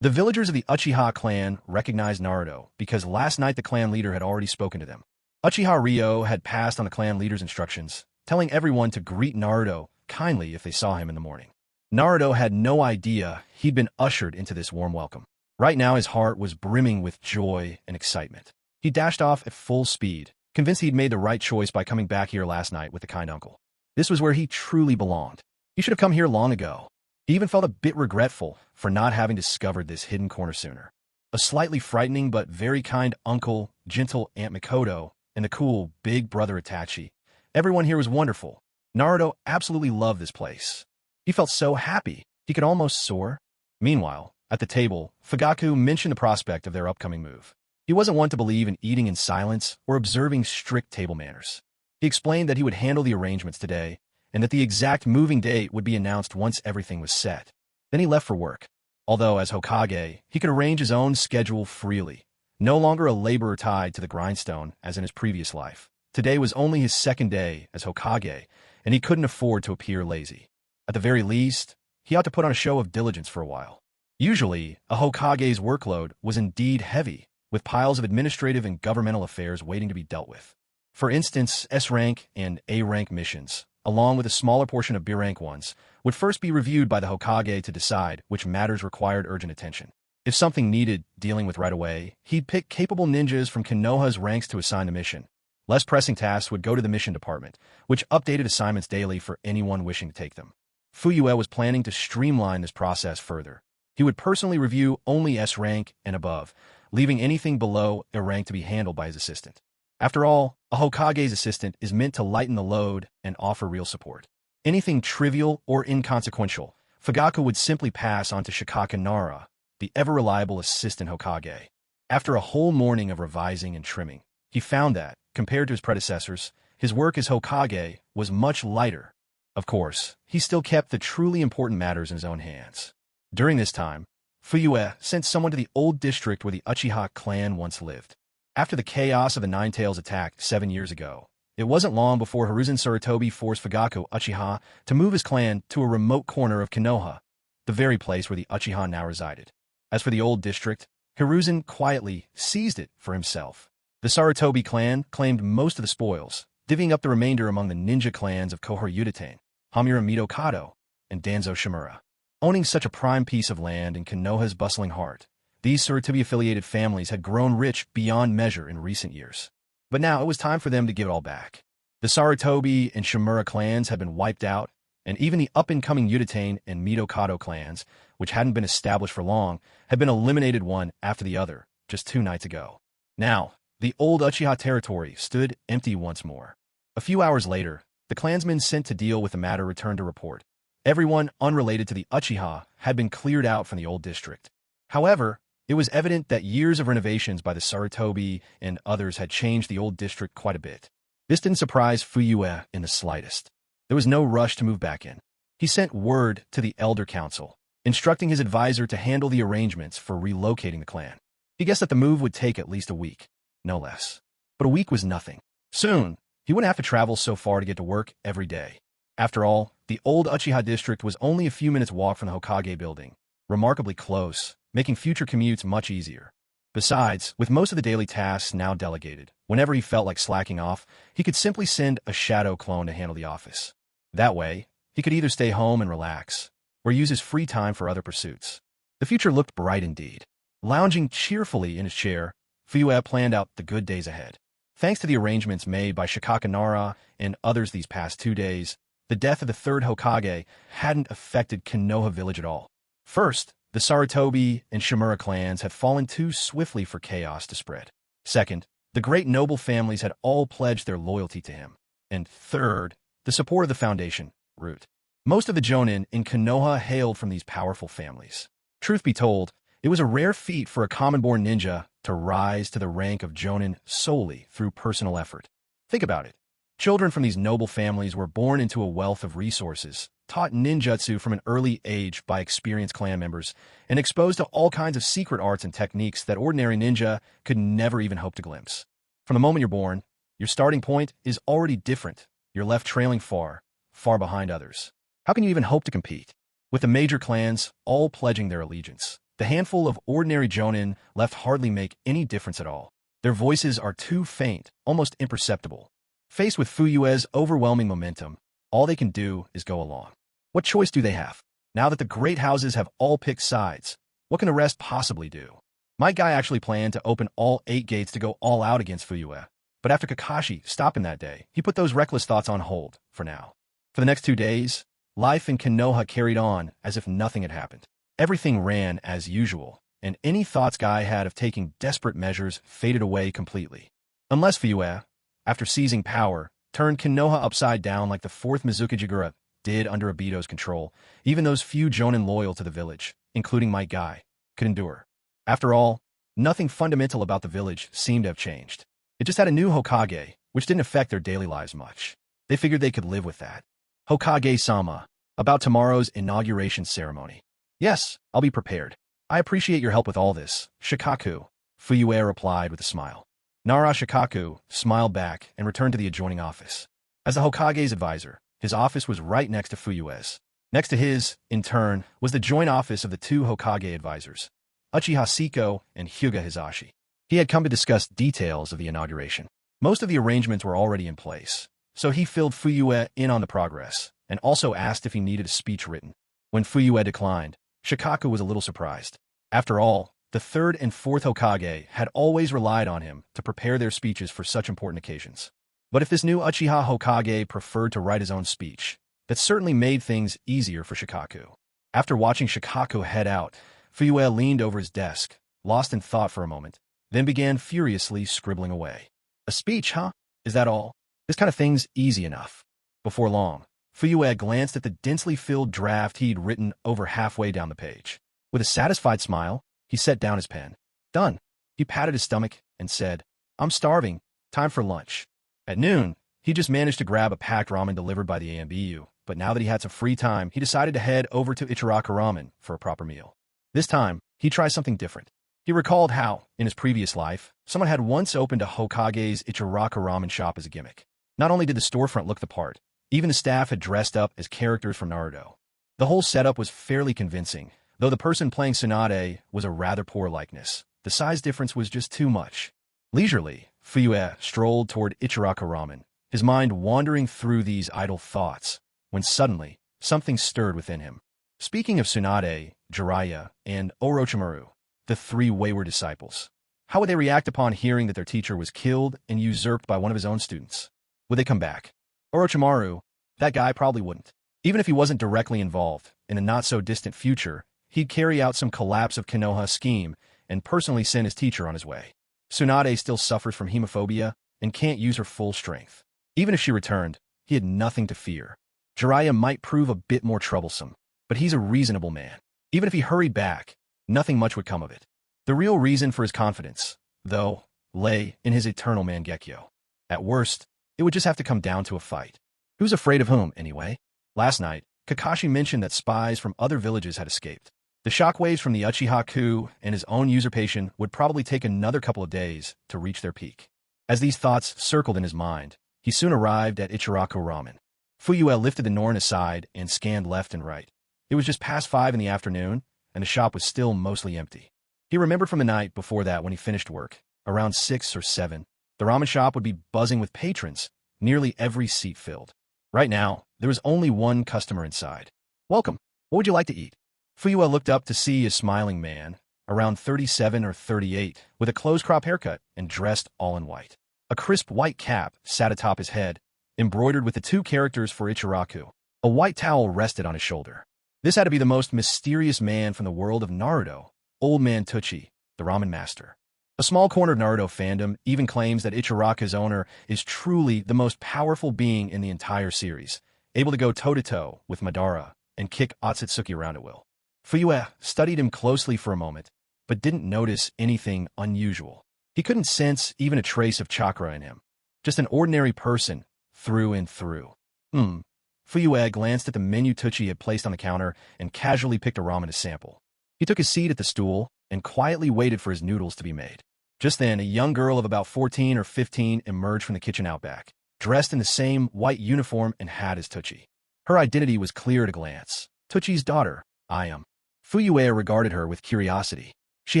The villagers of the Uchiha clan recognized Naruto because last night the clan leader had already spoken to them. Uchiha Ryo had passed on the clan leader's instructions, telling everyone to greet Naruto kindly if they saw him in the morning. Naruto had no idea he'd been ushered into this warm welcome. Right now his heart was brimming with joy and excitement. He dashed off at full speed, convinced he'd made the right choice by coming back here last night with the kind uncle. This was where he truly belonged. He should have come here long ago. He even felt a bit regretful for not having discovered this hidden corner sooner. A slightly frightening but very kind uncle, gentle Aunt Mikoto, and the cool big brother Itachi. Everyone here was wonderful. Naruto absolutely loved this place. He felt so happy, he could almost soar. Meanwhile, at the table, Fugaku mentioned the prospect of their upcoming move. He wasn't one to believe in eating in silence or observing strict table manners. He explained that he would handle the arrangements today, and that the exact moving date would be announced once everything was set. Then he left for work. Although, as Hokage, he could arrange his own schedule freely, no longer a laborer tied to the grindstone as in his previous life. Today was only his second day as Hokage, and he couldn't afford to appear lazy. At the very least, he ought to put on a show of diligence for a while. Usually, a Hokage's workload was indeed heavy, with piles of administrative and governmental affairs waiting to be dealt with. For instance, S-rank and A-rank missions, along with a smaller portion of B-rank ones, would first be reviewed by the Hokage to decide which matters required urgent attention. If something needed dealing with right away, he'd pick capable ninjas from Konoha's ranks to assign the mission. Less pressing tasks would go to the mission department, which updated assignments daily for anyone wishing to take them. Fuyue was planning to streamline this process further. He would personally review only S-rank and above, leaving anything below a rank to be handled by his assistant. After all, a Hokage's assistant is meant to lighten the load and offer real support. Anything trivial or inconsequential, Fugaku would simply pass on to Shikaka Nara, the ever-reliable assistant Hokage. After a whole morning of revising and trimming, he found that, compared to his predecessors, his work as Hokage was much lighter. Of course, he still kept the truly important matters in his own hands. During this time, Fuyue sent someone to the old district where the Uchiha clan once lived. After the chaos of the Nine-Tails attack 7 years ago, it wasn't long before Hiruzen Sarutobi forced Fugaku Uchiha to move his clan to a remote corner of Konoha, the very place where the Uchiha now resided. As for the old district, Hiruzen quietly seized it for himself. The Sarutobi clan claimed most of the spoils, divvying up the remainder among the ninja clans of Kohor Udatain, Hamura Midokado, and Danzo Shimura. Owning such a prime piece of land in Konoha's bustling heart, these Sarutobi-affiliated families had grown rich beyond measure in recent years. But now it was time for them to give it all back. The Sarutobi and Shimura clans had been wiped out, and even the up-and-coming Udatain and Midokado clans, which hadn't been established for long, had been eliminated one after the other just 2 nights ago. Now, the old Uchiha territory stood empty once more. A few hours later, the clansmen sent to deal with the matter returned to report. Everyone unrelated to the Uchiha had been cleared out from the old district. However, it was evident that years of renovations by the Sarutobi and others had changed the old district quite a bit. This didn't surprise Fuyue in the slightest. There was no rush to move back in. He sent word to the Elder Council, instructing his advisor to handle the arrangements for relocating the clan. He guessed that the move would take at least a week, no less. But a week was nothing. Soon, he wouldn't have to travel so far to get to work every day. After all, the old Uchiha district was only a few minutes' walk from the Hokage building, remarkably close, making future commutes much easier. Besides, with most of the daily tasks now delegated, whenever he felt like slacking off, he could simply send a shadow clone to handle the office. That way, he could either stay home and relax, or use his free time for other pursuits. The future looked bright indeed. Lounging cheerfully in his chair, Fuyue planned out the good days ahead. Thanks to the arrangements made by Shikaka Nara and others these past 2 days, the death of the third Hokage hadn't affected Konoha village at all. First, the Sarutobi and Shimura clans had fallen too swiftly for chaos to spread. Second, the great noble families had all pledged their loyalty to him. And third, the support of the foundation, Root. Most of the Jonin in Konoha hailed from these powerful families. Truth be told, it was a rare feat for a common-born ninja to rise to the rank of Jonin solely through personal effort. Think about it. Children from these noble families were born into a wealth of resources, taught ninjutsu from an early age by experienced clan members, and exposed to all kinds of secret arts and techniques that ordinary ninja could never even hope to glimpse. From the moment you're born, your starting point is already different. You're left trailing far, far behind others. How can you even hope to compete? With the major clans all pledging their allegiance, the handful of ordinary Jonin left hardly make any difference at all. Their voices are too faint, almost imperceptible. Faced with Fuyue's overwhelming momentum, all they can do is go along. What choice do they have? Now that the great houses have all picked sides, what can the rest possibly do? My guy actually planned to open all 8 gates to go all out against Fuyue, but after Kakashi stopped him that day, he put those reckless thoughts on hold, for now. For the next 2 days, life in Konoha carried on as if nothing had happened. Everything ran as usual, and any thoughts Guy had of taking desperate measures faded away completely. Unless Fuyue, after seizing power, turned Konoha upside down like the 4th Mizukage did under Obito's control, even those few Jonin loyal to the village, including my guy, could endure. After all, nothing fundamental about the village seemed to have changed. It just had a new Hokage, which didn't affect their daily lives much. They figured they could live with that. Hokage-sama, about tomorrow's inauguration ceremony. Yes, I'll be prepared. I appreciate your help with all this, Shikaku, Fuyue replied with a smile. Nara Shikaku smiled back and returned to the adjoining office. As the Hokage's advisor, his office was right next to Fuyue's. Next to his, in turn, was the joint office of the 2 Hokage advisors, Uchiha Siko and Hyuga Hizashi. He had come to discuss details of the inauguration. Most of the arrangements were already in place, so he filled Fuyue in on the progress, and also asked if he needed a speech written. When Fuyue declined, Shikaku was a little surprised. After all, the 3rd and 4th Hokage had always relied on him to prepare their speeches for such important occasions. But if this new Uchiha Hokage preferred to write his own speech, that certainly made things easier for Shikaku. After watching Shikaku head out, Fuyue leaned over his desk, lost in thought for a moment, then began furiously scribbling away. A speech, huh? Is that all? This kind of thing's easy enough. Before long, Fuyue glanced at the densely filled draft he'd written over halfway down the page. With a satisfied smile, he set down his pen. Done. He patted his stomach and said, I'm starving. Time for lunch. At noon, he just managed to grab a packed ramen delivered by the AMBU, but now that he had some free time, he decided to head over to Ichiraka Ramen for a proper meal. This time, he tried something different. He recalled how, in his previous life, someone had once opened a Hokage's Ichiraka Ramen shop as a gimmick. Not only did the storefront look the part, even the staff had dressed up as characters from Naruto. The whole setup was fairly convincing, though the person playing Tsunade was a rather poor likeness. The size difference was just too much. Leisurely, Fuyue strolled toward Ichiraka Ramen, his mind wandering through these idle thoughts, when suddenly, something stirred within him. Speaking of Tsunade, Jiraiya, and Orochimaru, the 3 wayward disciples, how would they react upon hearing that their teacher was killed and usurped by one of his own students? Would they come back? Orochimaru, that guy probably wouldn't. Even if he wasn't directly involved, in a not-so-distant future, he'd carry out some collapse of Konoha scheme and personally send his teacher on his way. Tsunade still suffers from hemophobia and can't use her full strength. Even if she returned, he had nothing to fear. Jiraiya might prove a bit more troublesome, but he's a reasonable man. Even if he hurried back, nothing much would come of it. The real reason for his confidence, though, lay in his eternal Mangekyo. At worst, It would just have to come down to a fight. Who's afraid of whom, anyway? Last night, Kakashi mentioned that spies from other villages had escaped. The shockwaves from the Uchiha coup and his own usurpation would probably take another couple of days to reach their peak. As these thoughts circled in his mind, he soon arrived at Ichiraku Ramen. Fuyue lifted the Norin aside and scanned left and right. It was just past 5 in the afternoon, and the shop was still mostly empty. He remembered from the night before that when he finished work, around 6 or 7, the ramen shop would be buzzing with patrons, nearly every seat filled. Right now, there was only one customer inside. "Welcome. What would you like to eat?" Fuyue looked up to see a smiling man, around 37 or 38, with a close-crop haircut and dressed all in white. A crisp white cap sat atop his head, embroidered with the 2 characters for Ichiraku. A white towel rested on his shoulder. This had to be the most mysterious man from the world of Naruto, Old Man Itachi, the ramen master. A small corner of Naruto fandom even claims that Ichiraku's owner is truly the most powerful being in the entire series, able to go toe-to-toe with Madara and kick Akatsuki around at will. Fuyue studied him closely for a moment, but didn't notice anything unusual. He couldn't sense even a trace of chakra in him. Just an ordinary person, through and through. Fuyue glanced at the menu Itachi had placed on the counter and casually picked a ramen to sample. He took his seat at the stool and quietly waited for his noodles to be made. Just then, a young girl of about 14 or 15 emerged from the kitchen out back, dressed in the same white uniform and hat as Itachi. Her identity was clear at a glance. Itachi's daughter, Ayam. Fuyue regarded her with curiosity. She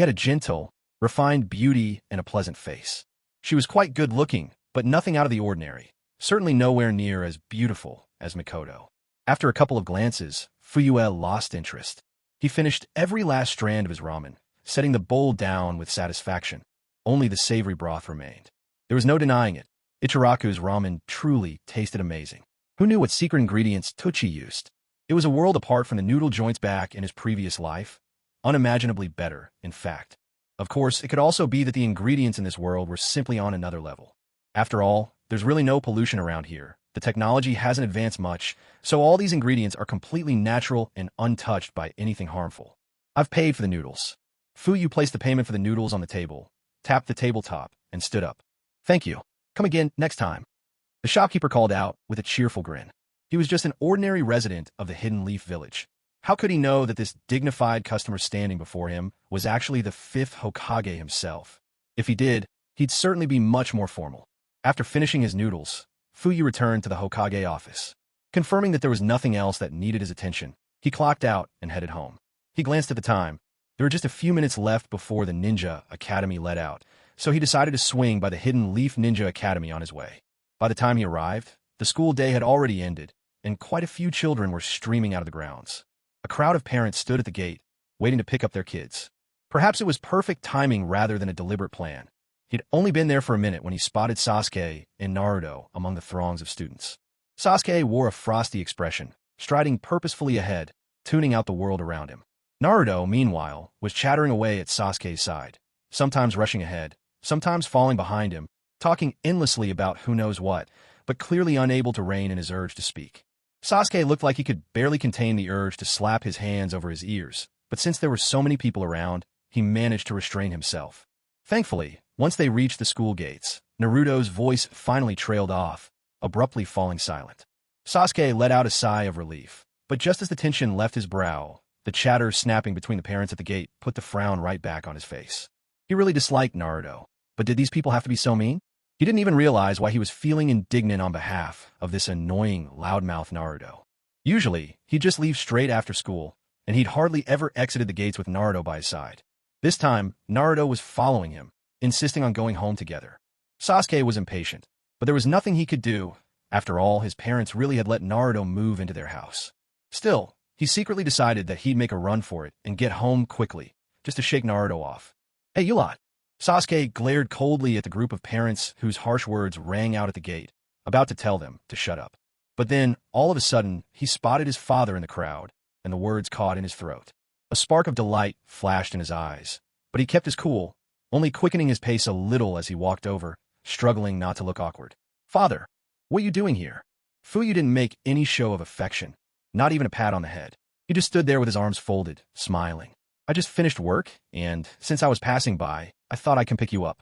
had a gentle, refined beauty and a pleasant face. She was quite good-looking, but nothing out of the ordinary, certainly nowhere near as beautiful as Mikoto. After a couple of glances, Fuyue lost interest. He finished every last strand of his ramen, setting the bowl down with satisfaction. Only the savory broth remained. There was no denying it. Ichiraku's ramen truly tasted amazing. Who knew what secret ingredients Itachi used? It was a world apart from the noodle joints back in his previous life. Unimaginably better, in fact. Of course, it could also be that the ingredients in this world were simply on another level. After all, there's really no pollution around here. The technology hasn't advanced much, so all these ingredients are completely natural and untouched by anything harmful. I've paid for the noodles. Fuyue placed the payment for the noodles on the table, tapped the tabletop, and stood up. Thank you. Come again next time. The shopkeeper called out with a cheerful grin. He was just an ordinary resident of the Hidden Leaf Village. How could he know that this dignified customer standing before him was actually the 5th Hokage himself? If he did, he'd certainly be much more formal. After finishing his noodles, Fuyue returned to the Hokage office. Confirming that there was nothing else that needed his attention, he clocked out and headed home. He glanced at the time. There were just a few minutes left before the Ninja Academy let out, so he decided to swing by the Hidden Leaf Ninja Academy on his way. By the time he arrived, the school day had already ended, and quite a few children were streaming out of the grounds. A crowd of parents stood at the gate, waiting to pick up their kids. Perhaps it was perfect timing rather than a deliberate plan. He'd only been there for a minute when he spotted Sasuke and Naruto among the throngs of students. Sasuke wore a frosty expression, striding purposefully ahead, tuning out the world around him. Naruto, meanwhile, was chattering away at Sasuke's side, sometimes rushing ahead, sometimes falling behind him, talking endlessly about who knows what, but clearly unable to rein in his urge to speak. Sasuke looked like he could barely contain the urge to slap his hands over his ears, but since there were so many people around, he managed to restrain himself. Thankfully, once they reached the school gates, Naruto's voice finally trailed off, abruptly falling silent. Sasuke let out a sigh of relief, but just as the tension left his brow, the chatter snapping between the parents at the gate put the frown right back on his face. He really disliked Naruto, but did these people have to be so mean? He didn't even realize why he was feeling indignant on behalf of this annoying, loudmouth Naruto. Usually, he'd just leave straight after school, and he'd hardly ever exited the gates with Naruto by his side. This time, Naruto was following him, insisting on going home together. Sasuke was impatient, but there was nothing he could do. After all, his parents really had let Naruto move into their house. Still, he secretly decided that he'd make a run for it and get home quickly, just to shake Naruto off. Hey, you lot! Sasuke glared coldly at the group of parents whose harsh words rang out at the gate, about to tell them to shut up. But then, all of a sudden, he spotted his father in the crowd, and the words caught in his throat. A spark of delight flashed in his eyes, but he kept his cool, only quickening his pace a little as he walked over, struggling not to look awkward. Father, what are you doing here? Fuyue didn't make any show of affection, not even a pat on the head. He just stood there with his arms folded, smiling. I just finished work, and since I was passing by, I thought I can pick you up.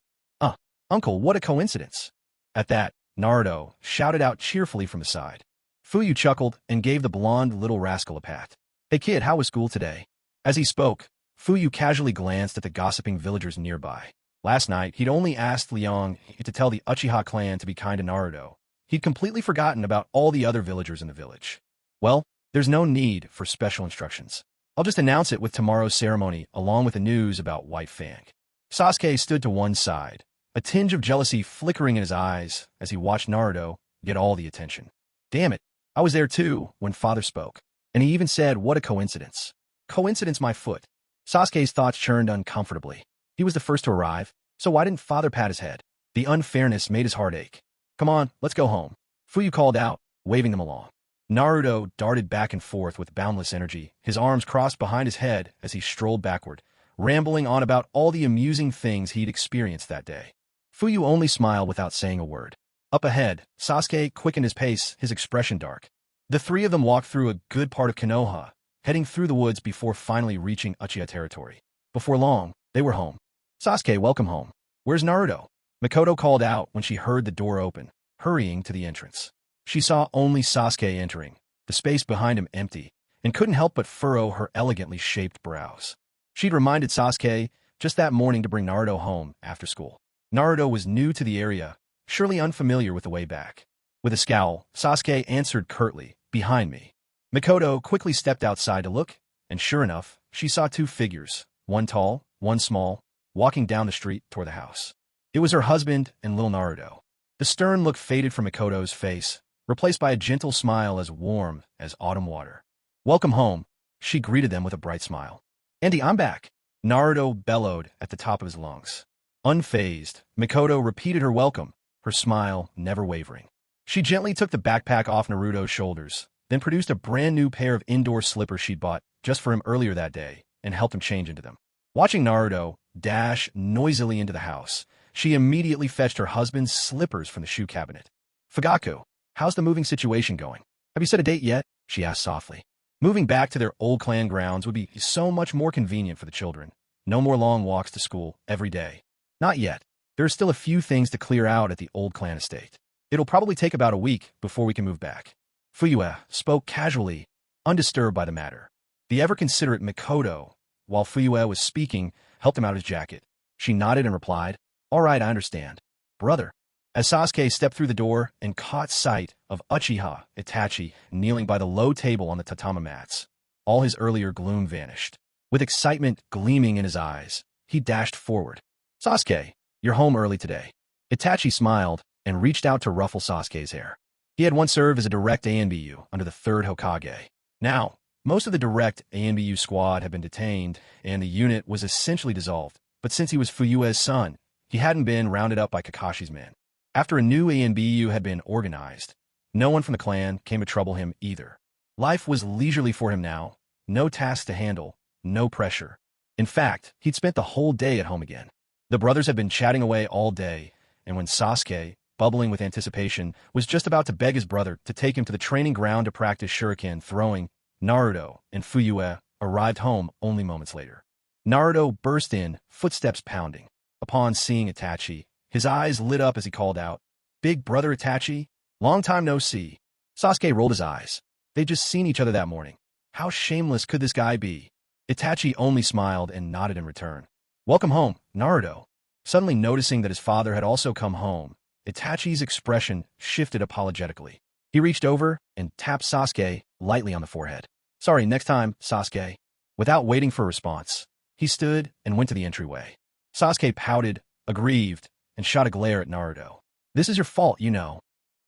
Uncle, what a coincidence. At that, Naruto shouted out cheerfully from the side. Fuyu chuckled and gave the blonde little rascal a pat. Hey kid, how was school today? As he spoke, Fuyu casually glanced at the gossiping villagers nearby. Last night, he'd only asked Liang to tell the Uchiha clan to be kind to Naruto. He'd completely forgotten about all the other villagers in the village. Well, there's no need for special instructions. I'll just announce it with tomorrow's ceremony along with the news about White Fang. Sasuke stood to one side, a tinge of jealousy flickering in his eyes as he watched Naruto get all the attention. Damn it, I was there too when father spoke. And he even said, what a coincidence. Coincidence my foot. Sasuke's thoughts churned uncomfortably. He was the first to arrive, so why didn't father pat his head? The unfairness made his heart ache. Come on, let's go home. Fuyu called out, waving them along. Naruto darted back and forth with boundless energy, his arms crossed behind his head as he strolled backward, rambling on about all the amusing things he'd experienced that day. Fuyu only smiled without saying a word. Up ahead, Sasuke quickened his pace, his expression dark. The three of them walked through a good part of Konoha, heading through the woods before finally reaching Uchiha territory. Before long, they were home. Sasuke, welcome home. Where's Naruto? Mikoto called out when she heard the door open, hurrying to the entrance. She saw only Sasuke entering, the space behind him empty, and couldn't help but furrow her elegantly shaped brows. She'd reminded Sasuke just that morning to bring Naruto home after school. Naruto was new to the area, surely unfamiliar with the way back. With a scowl, Sasuke answered curtly, behind me. Mikoto quickly stepped outside to look, and sure enough, she saw two figures, one tall, one small, walking down the street toward the house. It was her husband and little Naruto. The stern look faded from Mikoto's face, replaced by a gentle smile as warm as autumn water. Welcome home, she greeted them with a bright smile. Andy, I'm back, Naruto bellowed at the top of his lungs. Unfazed, Mikoto repeated her welcome, her smile never wavering. She gently took the backpack off Naruto's shoulders, then produced a brand new pair of indoor slippers she'd bought just for him earlier that day and helped him change into them. Watching Naruto dash noisily into the house, she immediately fetched her husband's slippers from the shoe cabinet. Fugaku, how's the moving situation going? Have you set a date yet? She asked softly. Moving back to their old clan grounds would be so much more convenient for the children. No more long walks to school every day. Not yet. There are still a few things to clear out at the old clan estate. It'll probably take about a week before we can move back. Fuyu spoke casually, undisturbed by the matter. The ever-considerate Mikoto, while Fuyu was speaking, helped him out of his jacket. She nodded and replied, all right, I understand. Brother. As Sasuke stepped through the door and caught sight of Uchiha Itachi kneeling by the low table on the tatami mats, all his earlier gloom vanished. With excitement gleaming in his eyes, he dashed forward. Sasuke, you're home early today. Itachi smiled and reached out to ruffle Sasuke's hair. He had once served as a direct ANBU under the 3rd Hokage. Now, most of the direct ANBU squad had been detained, and the unit was essentially dissolved. But since he was Fuyue's son, he hadn't been rounded up by Kakashi's men. After a new ANBU had been organized, no one from the clan came to trouble him either. Life was leisurely for him now, no tasks to handle, no pressure. In fact, he'd spent the whole day at home again. The brothers had been chatting away all day, and when Sasuke, bubbling with anticipation, was just about to beg his brother to take him to the training ground to practice shuriken throwing, Naruto and Fuyu arrived home only moments later. Naruto burst in, footsteps pounding. Upon seeing Itachi, his eyes lit up as he called out, Big brother Itachi, long time no see. Sasuke rolled his eyes. They'd just seen each other that morning. How shameless could this guy be? Itachi only smiled and nodded in return. Welcome home, Naruto. Suddenly noticing that his father had also come home, Itachi's expression shifted apologetically. He reached over and tapped Sasuke lightly on the forehead. Sorry, next time, Sasuke. Without waiting for a response, he stood and went to the entryway. Sasuke pouted, aggrieved, and shot a glare at Naruto. This is your fault, you know.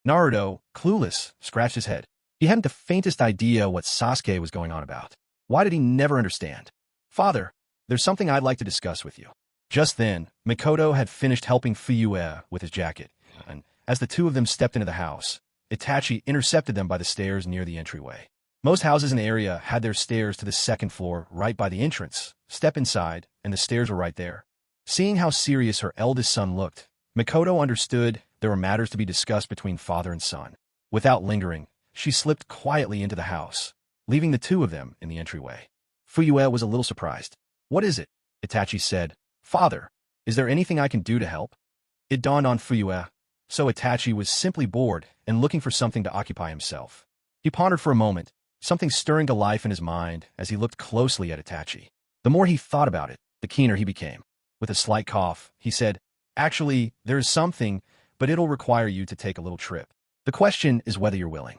Naruto, clueless, scratched his head. He hadn't the faintest idea what Sasuke was going on about. Why did he never understand? Father, there's something I'd like to discuss with you. Just then, Mikoto had finished helping Fuyu with his jacket, and as the two of them stepped into the house, Itachi intercepted them by the stairs near the entryway. Most houses in the area had their stairs to the 2nd floor right by the entrance. Step inside, and the stairs were right there. Seeing how serious her eldest son looked, Mikoto understood there were matters to be discussed between father and son. Without lingering, she slipped quietly into the house, leaving the two of them in the entryway. Fuyu was a little surprised. What is it? Itachi said. Father, is there anything I can do to help? It dawned on Fuyu. So Itachi was simply bored and looking for something to occupy himself. He pondered for a moment, something stirring to life in his mind as he looked closely at Itachi. The more he thought about it, the keener he became. With a slight cough, he said, "Actually, there is something, but it'll require you to take a little trip. The question is whether you're willing."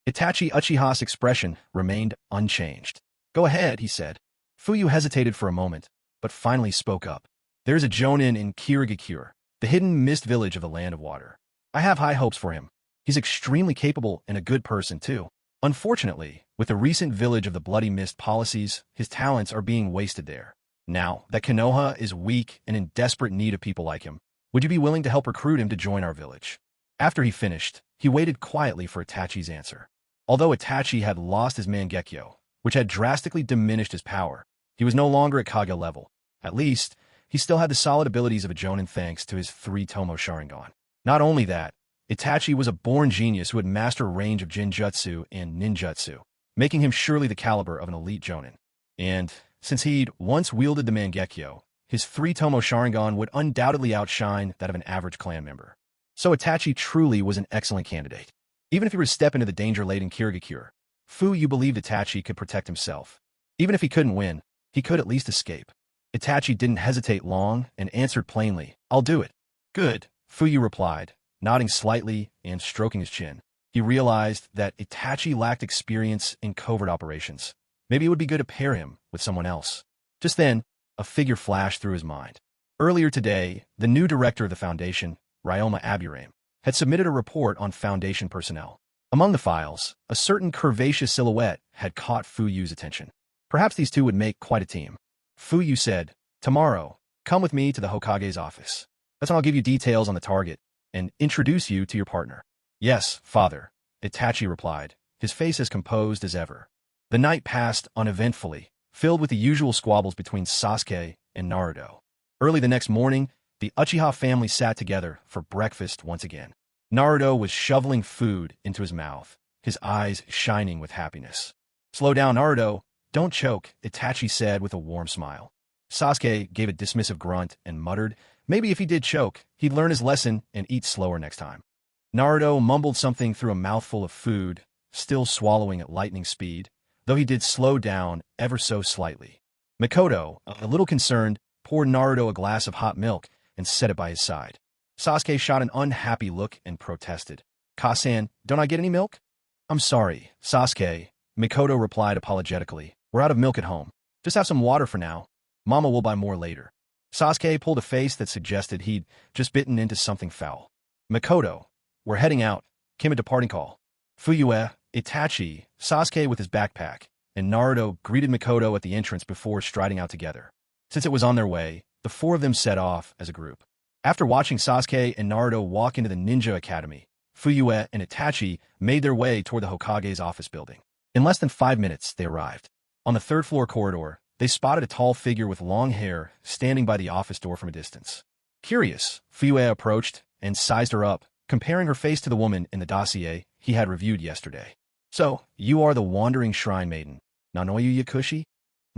Itachi Uchiha's expression remained unchanged. "Go ahead," he said. Fuyu hesitated for a moment, but finally spoke up. "There's a jonin in Kirigakure, the hidden mist village of the Land of Water. I have high hopes for him. He's extremely capable and a good person, too. Unfortunately, with the recent Village of the Bloody Mist policies, his talents are being wasted there. Now that Konoha is weak and in desperate need of people like him, would you be willing to help recruit him to join our village?" After he finished, he waited quietly for Itachi's answer. Although Itachi had lost his Mangekyo, which had drastically diminished his power, he was no longer at Kage level. At least, he still had the solid abilities of a Jonin thanks to his 3-tomo Sharingan. Not only that, Itachi was a born genius who had mastered a range of Jinjutsu and Ninjutsu, making him surely the caliber of an elite Jonin. And, since he'd once wielded the Mangekyo, his 3-tomo Sharingan would undoubtedly outshine that of an average clan member. So Itachi truly was an excellent candidate. Even if he were to step into the danger-laden Kirigakure, Fuyu believed Itachi could protect himself. Even if he couldn't win, he could at least escape. Itachi didn't hesitate long and answered plainly, "I'll do it." "Good," Fuyu replied, nodding slightly and stroking his chin. He realized that Itachi lacked experience in covert operations. Maybe it would be good to pair him with someone else. Just then, a figure flashed through his mind. Earlier today, the new director of the Foundation, Ryoma Aburame, had submitted a report on Foundation personnel. Among the files, a certain curvaceous silhouette had caught Fuyu's attention. Perhaps these two would make quite a team. Fuyu said, "Tomorrow, come with me to the Hokage's office. That's when I'll give you details on the target and introduce you to your partner." "Yes, father," Itachi replied, his face as composed as ever. The night passed uneventfully, filled with the usual squabbles between Sasuke and Naruto. Early the next morning, the Uchiha family sat together for breakfast once again. Naruto was shoveling food into his mouth, his eyes shining with happiness. "Slow down, Naruto. Don't choke," Itachi said with a warm smile. Sasuke gave a dismissive grunt and muttered, maybe if he did choke, he'd learn his lesson and eat slower next time. Naruto mumbled something through a mouthful of food, still swallowing at lightning speed, though he did slow down ever so slightly. Mikoto, a little concerned, poured Naruto a glass of hot milk and set it by his side. Sasuke shot an unhappy look and protested. "Kasan, don't I get any milk?" "I'm sorry, Sasuke," Mikoto replied apologetically. "We're out of milk at home. Just have some water for now. Mama will buy more later." Sasuke pulled a face that suggested he'd just bitten into something foul. "Mikoto, we're heading out," came a departing call. Fuyue, Itachi, Sasuke with his backpack, and Naruto greeted Mikoto at the entrance before striding out together. Since it was on their way, the four of them set off as a group. After watching Sasuke and Naruto walk into the Ninja Academy, Fuyue and Itachi made their way toward the Hokage's office building. In less than 5 minutes, they arrived. On the third-floor corridor, they spotted a tall figure with long hair standing by the office door from a distance. Curious, Fuyue approached and sized her up, comparing her face to the woman in the dossier he had reviewed yesterday. "So, you are the wandering shrine maiden, Nanoyu Yakushi?"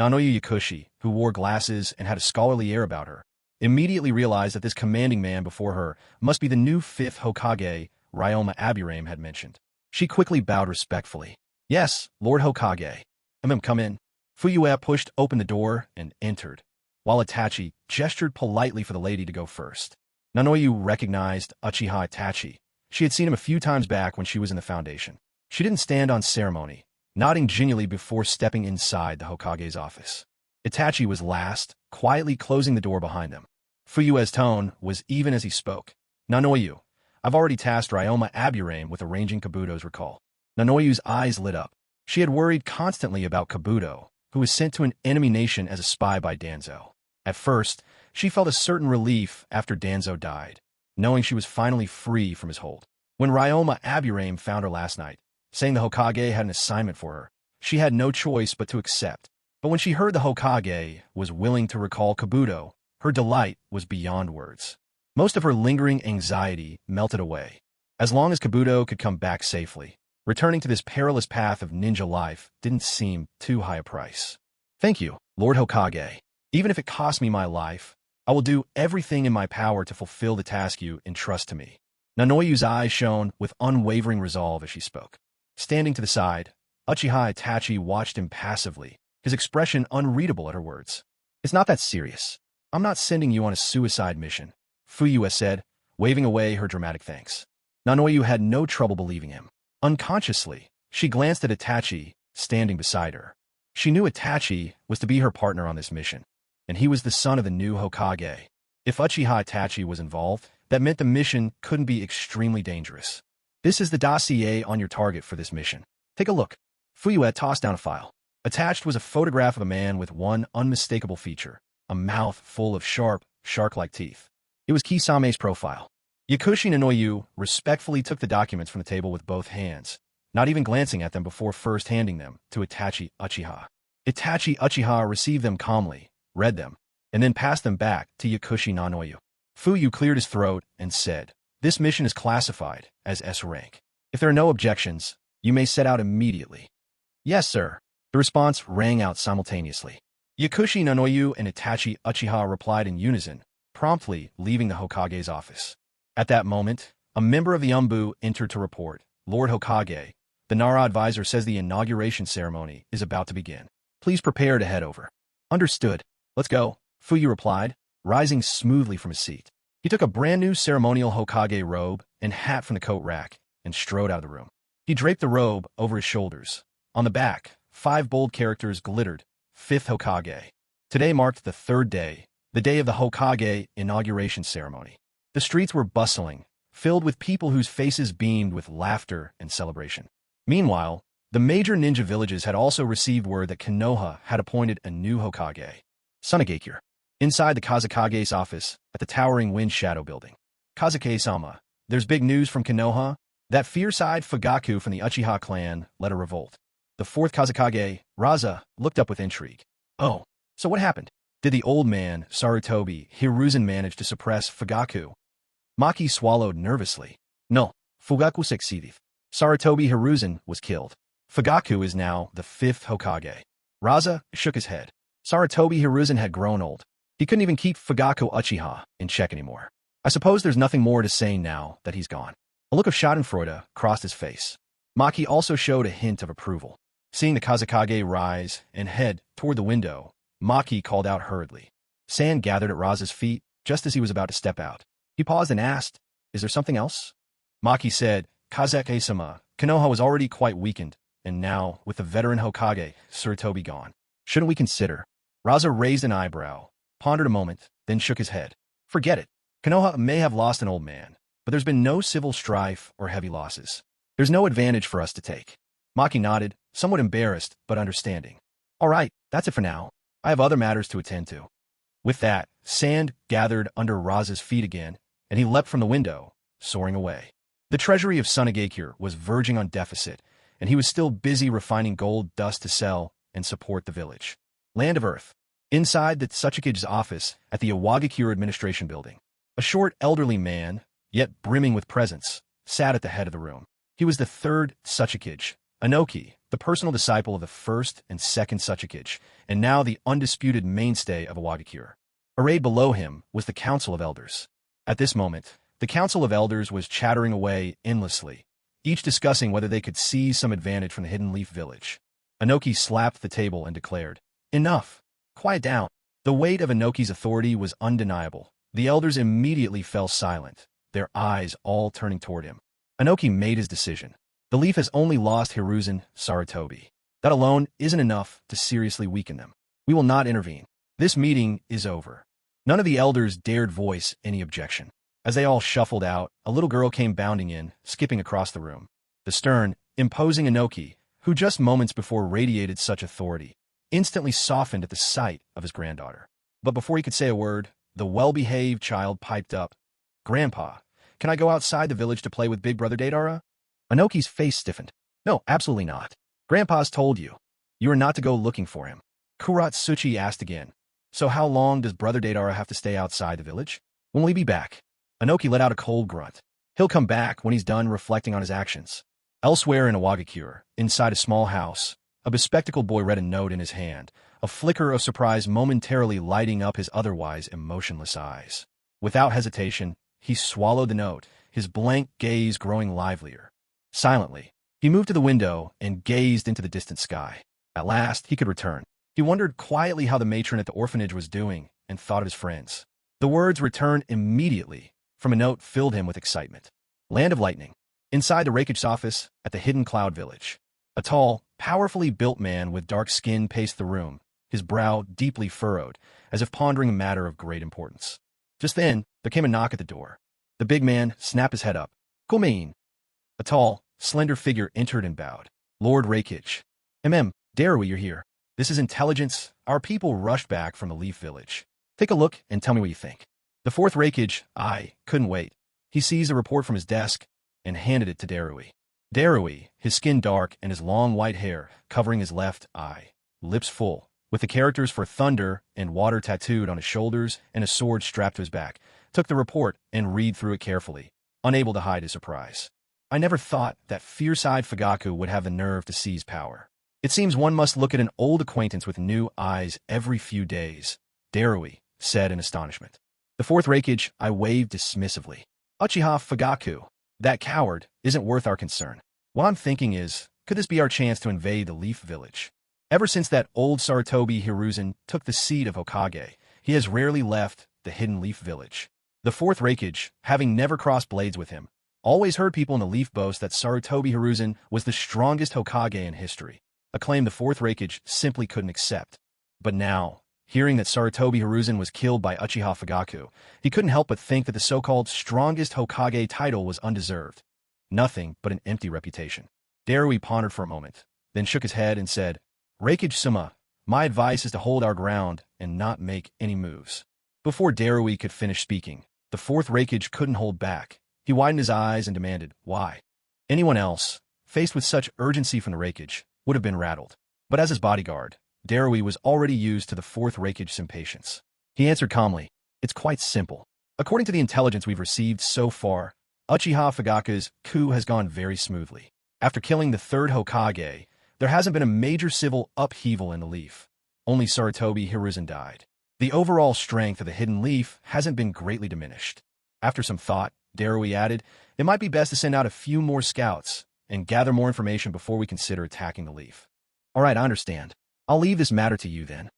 Nanoyu Yakushi, who wore glasses and had a scholarly air about her, immediately realized that this commanding man before her must be the new 5th Hokage Ryoma Aburame had mentioned. She quickly bowed respectfully. "Yes, Lord Hokage." Come in." Fuyue pushed open the door and entered, while Itachi gestured politely for the lady to go first. Nanoyu recognized Uchiha Itachi. She had seen him a few times back when she was in the Foundation. She didn't stand on ceremony, nodding genially before stepping inside the Hokage's office. Itachi was last, quietly closing the door behind them. Fuyue's tone was even as he spoke. "Nanoyu, I've already tasked Ryoma Aburame with arranging Kabuto's recall." Nanoyu's eyes lit up. She had worried constantly about Kabuto, who was sent to an enemy nation as a spy by Danzo. At first, she felt a certain relief after Danzo died, knowing she was finally free from his hold. When Ryoma Aburame found her last night, saying the Hokage had an assignment for her, she had no choice but to accept. But when she heard the Hokage was willing to recall Kabuto, her delight was beyond words. Most of her lingering anxiety melted away. As long as Kabuto could come back safely, returning to this perilous path of ninja life didn't seem too high a price. "Thank you, Lord Hokage. Even if it costs me my life, I will do everything in my power to fulfill the task you entrust to me." Nanoyu's eyes shone with unwavering resolve as she spoke. Standing to the side, Uchiha Itachi watched impassively, his expression unreadable at her words. It's not that serious. I'm not sending you on a suicide mission, Fuyue said, waving away her dramatic thanks. Nanoyu had no trouble believing him. Unconsciously, she glanced at Itachi, standing beside her. She knew Itachi was to be her partner on this mission, and he was the son of the new Hokage. If Uchiha Itachi was involved, that meant the mission couldn't be extremely dangerous. This is the dossier on your target for this mission. Take a look. Fuyue tossed down a file. Attached was a photograph of a man with one unmistakable feature, a mouth full of sharp, shark-like teeth. It was Kisame's profile. Yakushi Nanoyu respectfully took the documents from the table with both hands, not even glancing at them before first handing them to Itachi Uchiha. Itachi Uchiha received them calmly, read them, and then passed them back to Yakushi Nanoyu. Fuyue cleared his throat and said, "This mission is classified as S rank. If there are no objections, you may set out immediately." "Yes, sir." The response rang out simultaneously. Yakushi Nanoyu and Itachi Uchiha replied in unison, promptly leaving the Hokage's office. At that moment, a member of the Umbu entered to report, "Lord Hokage, the Nara advisor says the inauguration ceremony is about to begin. Please prepare to head over." "Understood. Let's go," Fuyue replied, rising smoothly from his seat. He took a brand-new ceremonial Hokage robe and hat from the coat rack and strode out of the room. He draped the robe over his shoulders. On the back, 5 bold characters glittered, 5th Hokage. Today marked the 3rd day, the day of the Hokage inauguration ceremony. The streets were bustling, filled with people whose faces beamed with laughter and celebration. Meanwhile, the major ninja villages had also received word that Konoha had appointed a new Hokage, Tsunagakure. Inside the Kazekage's office, at the towering Wind Shadow building. "Kazekage-sama, there's big news from Konoha. That fierce-eyed Fugaku from the Uchiha clan led a revolt." The 4th Kazekage, Raza, looked up with intrigue. "Oh, so what happened? Did the old man, Sarutobi, Hiruzen manage to suppress Fugaku?" Maki swallowed nervously. "No, Fugaku succeeded. Sarutobi Hiruzen was killed. Fugaku is now the 5th Hokage." Raza shook his head. Sarutobi Hiruzen had grown old. He couldn't even keep Fugaku Uchiha in check anymore. "I suppose there's nothing more to say now that he's gone." A look of schadenfreude crossed his face. Maki also showed a hint of approval. Seeing the Kazekage rise and head toward the window, Maki called out hurriedly. Sand gathered at Raza's feet just as he was about to step out. He paused and asked, "Is there something else?" Maki said, "Kazekage-sama, Konoha was already quite weakened, and now, with the veteran Hokage, Saratobi gone. Shouldn't we consider?" Raza raised an eyebrow, pondered a moment, then shook his head. "Forget it. Konoha may have lost an old man, but there's been no civil strife or heavy losses. There's no advantage for us to take." Maki nodded, somewhat embarrassed but understanding. "All right, that's it for now. I have other matters to attend to." With that, sand gathered under Raza's feet again, and he leapt from the window, soaring away. The treasury of Tsunagakure was verging on deficit, and he was still busy refining gold dust to sell and support the village. Land of Earth. Inside the Tsuchikage's office at the Iwagakure administration building, a short, elderly man, yet brimming with presence, sat at the head of the room. He was the 3rd Tsuchikage, Inoki, the personal disciple of the 1st and 2nd Tsuchikage, and now the undisputed mainstay of Iwagakure. Arrayed below him was the Council of Elders. At this moment, the Council of Elders was chattering away endlessly, each discussing whether they could seize some advantage from the Hidden Leaf Village. Inoki slapped the table and declared, "Enough! Quiet down." The weight of Inoki's authority was undeniable. The elders immediately fell silent, their eyes all turning toward him. Inoki made his decision. The Leaf has only lost Hiruzen Saratobi. That alone isn't enough to seriously weaken them. We will not intervene. This meeting is over. None of the elders dared voice any objection. As they all shuffled out, a little girl came bounding in, skipping across the room. The stern, imposing Inoki, who just moments before radiated such authority, instantly softened at the sight of his granddaughter. But before he could say a word, the well-behaved child piped up, "Grandpa, can I go outside the village to play with Big Brother Deidara?" Inoki's face stiffened. "No, absolutely not. Grandpa's told you. You are not to go looking for him." Kuratsuchi asked again, "So how long does Brother Deidara have to stay outside the village? When will he be back?" Inoki let out a cold grunt. "He'll come back when he's done reflecting on his actions." Elsewhere in Iwagakure, inside a small house, a bespectacled boy read a note in his hand, a flicker of surprise momentarily lighting up his otherwise emotionless eyes. Without hesitation, he swallowed the note, his blank gaze growing livelier. Silently, he moved to the window and gazed into the distant sky. At last, he could return. He wondered quietly how the matron at the orphanage was doing and thought of his friends. The words returned immediately from a note filled him with excitement. Land of Lightning. Inside the Raikage's office at the Hidden Cloud Village. A tall, powerfully built man with dark skin paced the room, his brow deeply furrowed, as if pondering a matter of great importance. Just then, there came a knock at the door. The big man snapped his head up. Come. A tall, slender figure entered and bowed. Lord Raikage. Darui, you're here. This is intelligence. Our people rushed back from the Leaf Village. Take a look and tell me what you think. The fourth Raikage, couldn't wait. He seized a report from his desk and handed it to Darui. Darui, his skin dark and his long white hair covering his left eye, lips full, with the characters for thunder and water tattooed on his shoulders and a sword strapped to his back, took the report and read through it carefully, unable to hide his surprise. I never thought that fierce-eyed Fugaku would have the nerve to seize power. It seems one must look at an old acquaintance with new eyes every few days, Darui said in astonishment. The fourth Raikage, I waved dismissively. Uchiha Fugaku, that coward, isn't worth our concern. What I'm thinking is, could this be our chance to invade the Leaf Village? Ever since that old Sarutobi Hiruzen took the seat of Hokage, he has rarely left the Hidden Leaf Village. The fourth Raikage, having never crossed blades with him, always heard people in the Leaf boast that Sarutobi Hiruzen was the strongest Hokage in history, a claim the fourth Raikage simply couldn't accept. But now, hearing that Sarutobi Hiruzen was killed by Uchiha Fugaku, he couldn't help but think that the so-called strongest Hokage title was undeserved. Nothing but an empty reputation. Darui pondered for a moment, then shook his head and said, Raikage-sama, my advice is to hold our ground and not make any moves. Before Darui could finish speaking, the fourth Raikage couldn't hold back. He widened his eyes and demanded, why? Anyone else, faced with such urgency from the Raikage, would have been rattled. But as his bodyguard, Darui was already used to the fourth Raikage's impatience. He answered calmly, it's quite simple. According to the intelligence we've received so far, Uchiha Fugaku's coup has gone very smoothly. After killing the third Hokage, there hasn't been a major civil upheaval in the Leaf. Only Sarutobi Hiruzen died. The overall strength of the Hidden Leaf hasn't been greatly diminished. After some thought, Darui added, it might be best to send out a few more scouts and gather more information before we consider attacking the Leaf. All right, I understand. I'll leave this matter to you then.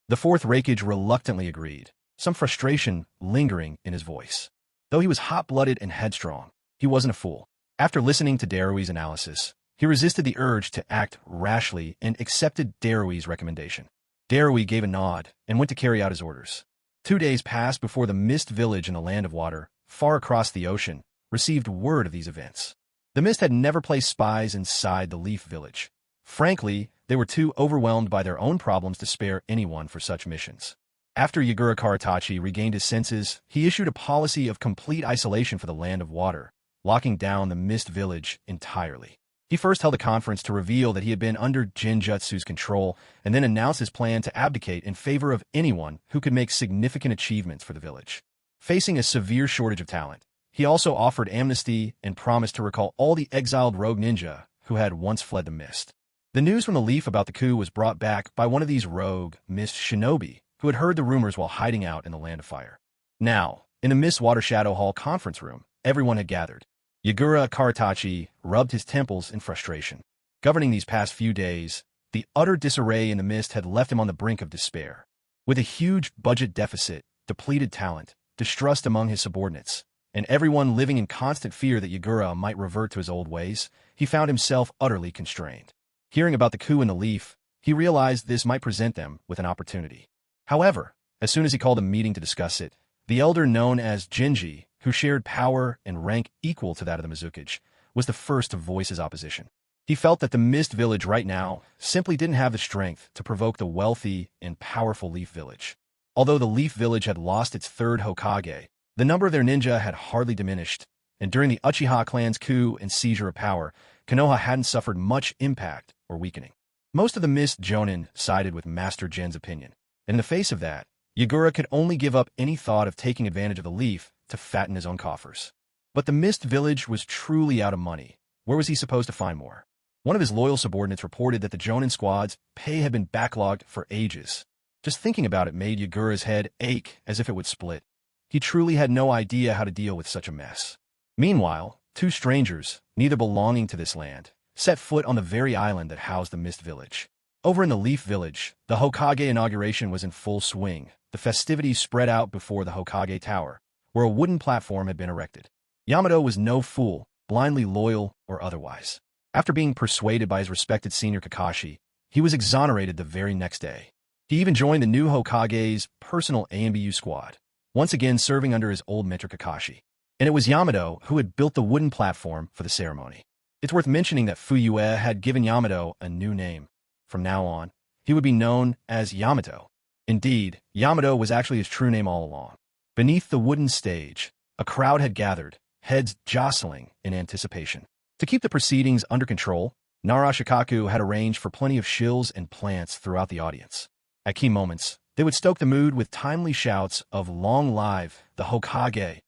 The fourth Raikage reluctantly agreed, some frustration lingering in his voice. Though he was hot-blooded and headstrong, he wasn't a fool. After listening to Darui's analysis, he resisted the urge to act rashly and accepted Darui's recommendation. Darui gave a nod and went to carry out his orders. 2 days passed before the Mist Village in the Land of Water, far across the ocean, received word of these events. The Mist had never placed spies inside the Leaf Village. Frankly, they were too overwhelmed by their own problems to spare anyone for such missions. After Itachi regained his senses, he issued a policy of complete isolation for the Land of Water, locking down the Mist Village entirely. He first held a conference to reveal that he had been under Genjutsu's control, and then announced his plan to abdicate in favor of anyone who could make significant achievements for the village. Facing a severe shortage of talent, he also offered amnesty and promised to recall all the exiled rogue ninja who had once fled the Mist. The news from the Leaf about the coup was brought back by one of these rogue Mist shinobi who had heard the rumors while hiding out in the Land of Fire. Now, in the Mist Water Shadow Hall conference room, everyone had gathered. Itachi rubbed his temples in frustration. Governing these past few days, the utter disarray in the Mist had left him on the brink of despair. With a huge budget deficit, depleted talent, distrust among his subordinates, and everyone living in constant fear that Yagura might revert to his old ways, he found himself utterly constrained. Hearing about the coup in the Leaf, he realized this might present them with an opportunity. However, as soon as he called a meeting to discuss it, the elder known as Genji, who shared power and rank equal to that of the Mizukage, was the first to voice his opposition. He felt that the Mist Village right now simply didn't have the strength to provoke the wealthy and powerful Leaf Village. Although the Leaf Village had lost its third Hokage, the number of their ninja had hardly diminished, and during the Uchiha clan's coup and seizure of power, Konoha hadn't suffered much impact or weakening. Most of the Mist Jonin sided with Master Gen's opinion, and in the face of that, Yagura could only give up any thought of taking advantage of the Leaf to fatten his own coffers. But the Mist Village was truly out of money. Where was he supposed to find more? One of his loyal subordinates reported that the Jonin squad's pay had been backlogged for ages. Just thinking about it made Yagura's head ache as if it would split. He truly had no idea how to deal with such a mess. Meanwhile, two strangers, neither belonging to this land, set foot on the very island that housed the Mist Village. Over in the Leaf Village, the Hokage inauguration was in full swing. The festivities spread out before the Hokage Tower, where a wooden platform had been erected. Yamato was no fool, blindly loyal or otherwise. After being persuaded by his respected senior Kakashi, he was exonerated the very next day. He even joined the new Hokage's personal AMBU squad, once again serving under his old mentor Kakashi. And it was Yamato who had built the wooden platform for the ceremony. It's worth mentioning that Fuyue had given Yamato a new name. From now on, he would be known as Yamato. Indeed, Yamato was actually his true name all along. Beneath the wooden stage, a crowd had gathered, heads jostling in anticipation. To keep the proceedings under control, Narashikaku had arranged for plenty of shills and plants throughout the audience. At key moments, they would stoke the mood with timely shouts of "Long live the Hokage,"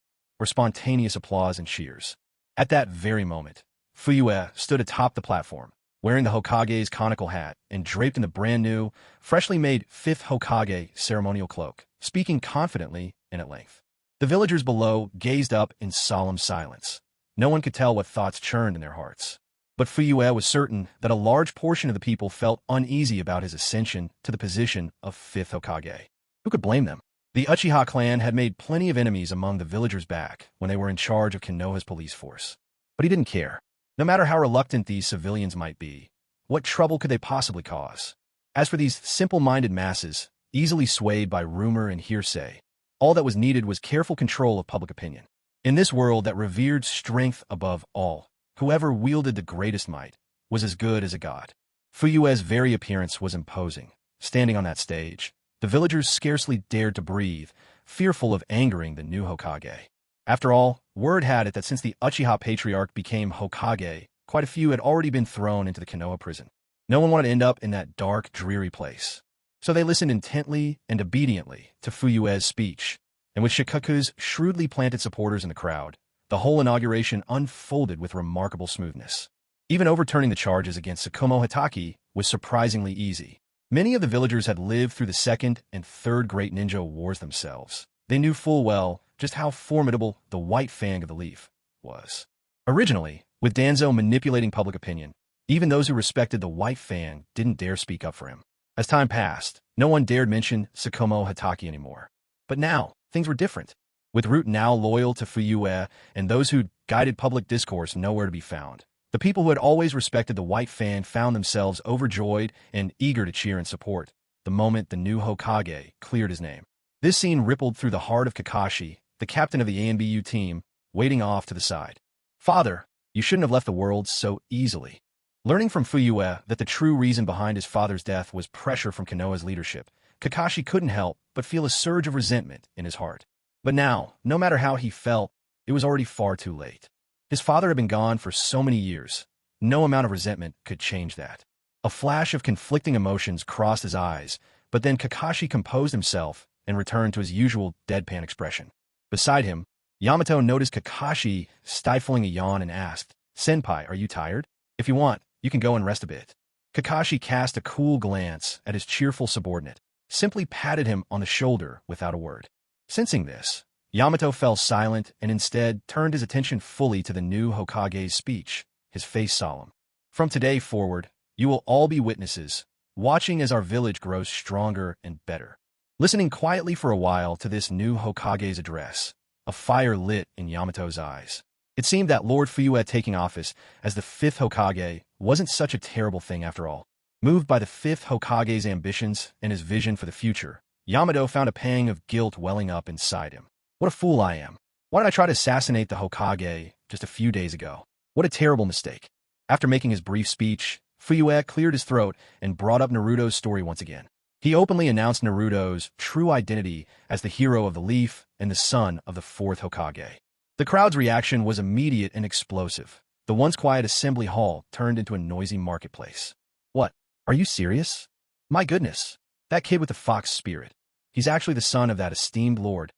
or spontaneous applause and cheers. At that very moment, Fuyue stood atop the platform, wearing the Hokage's conical hat and draped in the brand-new, freshly made 5th Hokage ceremonial cloak, speaking confidently and at length. The villagers below gazed up in solemn silence. No one could tell what thoughts churned in their hearts. But Fuyue was certain that a large portion of the people felt uneasy about his ascension to the position of 5th Hokage. Who could blame them? The Uchiha clan had made plenty of enemies among the villagers back when they were in charge of Konoha's police force. But he didn't care. No matter how reluctant these civilians might be, what trouble could they possibly cause? As for these simple-minded masses, easily swayed by rumor and hearsay, all that was needed was careful control of public opinion. In this world that revered strength above all, whoever wielded the greatest might was as good as a god. Fuyue's very appearance was imposing. Standing on that stage, the villagers scarcely dared to breathe, fearful of angering the new Hokage. After all, word had it that since the Uchiha patriarch became Hokage, quite a few had already been thrown into the Konoha prison. No one wanted to end up in that dark, dreary place. So they listened intently and obediently to Fuyue's speech, and with Shikaku's shrewdly planted supporters in the crowd, the whole inauguration unfolded with remarkable smoothness. Even overturning the charges against Tsukumo Hitaki was surprisingly easy. Many of the villagers had lived through the Second and Third Great Ninja Wars themselves. They knew full well just how formidable the White Fang of the Leaf was. Originally, with Danzo manipulating public opinion, even those who respected the White Fang didn't dare speak up for him. As time passed, no one dared mention Tsukumo Hitaki anymore. But now, things were different. With Root now loyal to Fuyue and those who'd guided public discourse nowhere to be found, the people who had always respected the White Fang found themselves overjoyed and eager to cheer and support the moment the new Hokage cleared his name. This scene rippled through the heart of Kakashi, the captain of the ANBU team, waiting off to the side. "Father, you shouldn't have left the world so easily." Learning from Fuyue that the true reason behind his father's death was pressure from Konoha's leadership, Kakashi couldn't help but feel a surge of resentment in his heart. But now, no matter how he felt, it was already far too late. His father had been gone for so many years. No amount of resentment could change that. A flash of conflicting emotions crossed his eyes, but then Kakashi composed himself and returned to his usual deadpan expression. Beside him, Yamato noticed Kakashi stifling a yawn and asked, "Senpai, are you tired? If you want, you can go and rest a bit." Kakashi cast a cool glance at his cheerful subordinate, simply patted him on the shoulder without a word. Sensing this, Yamato fell silent and instead turned his attention fully to the new Hokage's speech, his face solemn. "From today forward, you will all be witnesses, watching as our village grows stronger and better." Listening quietly for a while to this new Hokage's address, a fire lit in Yamato's eyes. It seemed that Lord Fuyue taking office as the 5th Hokage wasn't such a terrible thing after all. Moved by the 5th Hokage's ambitions and his vision for the future, Yamato found a pang of guilt welling up inside him. What a fool I am. Why did I try to assassinate the Hokage just a few days ago? What a terrible mistake. After making his brief speech, Fuyue cleared his throat and brought up Naruto's story once again. He openly announced Naruto's true identity as the hero of the Leaf and the son of the 4th Hokage. The crowd's reaction was immediate and explosive. The once quiet assembly hall turned into a noisy marketplace. "What? Are you serious? My goodness. That kid with the fox spirit. He's actually the son of that esteemed lord.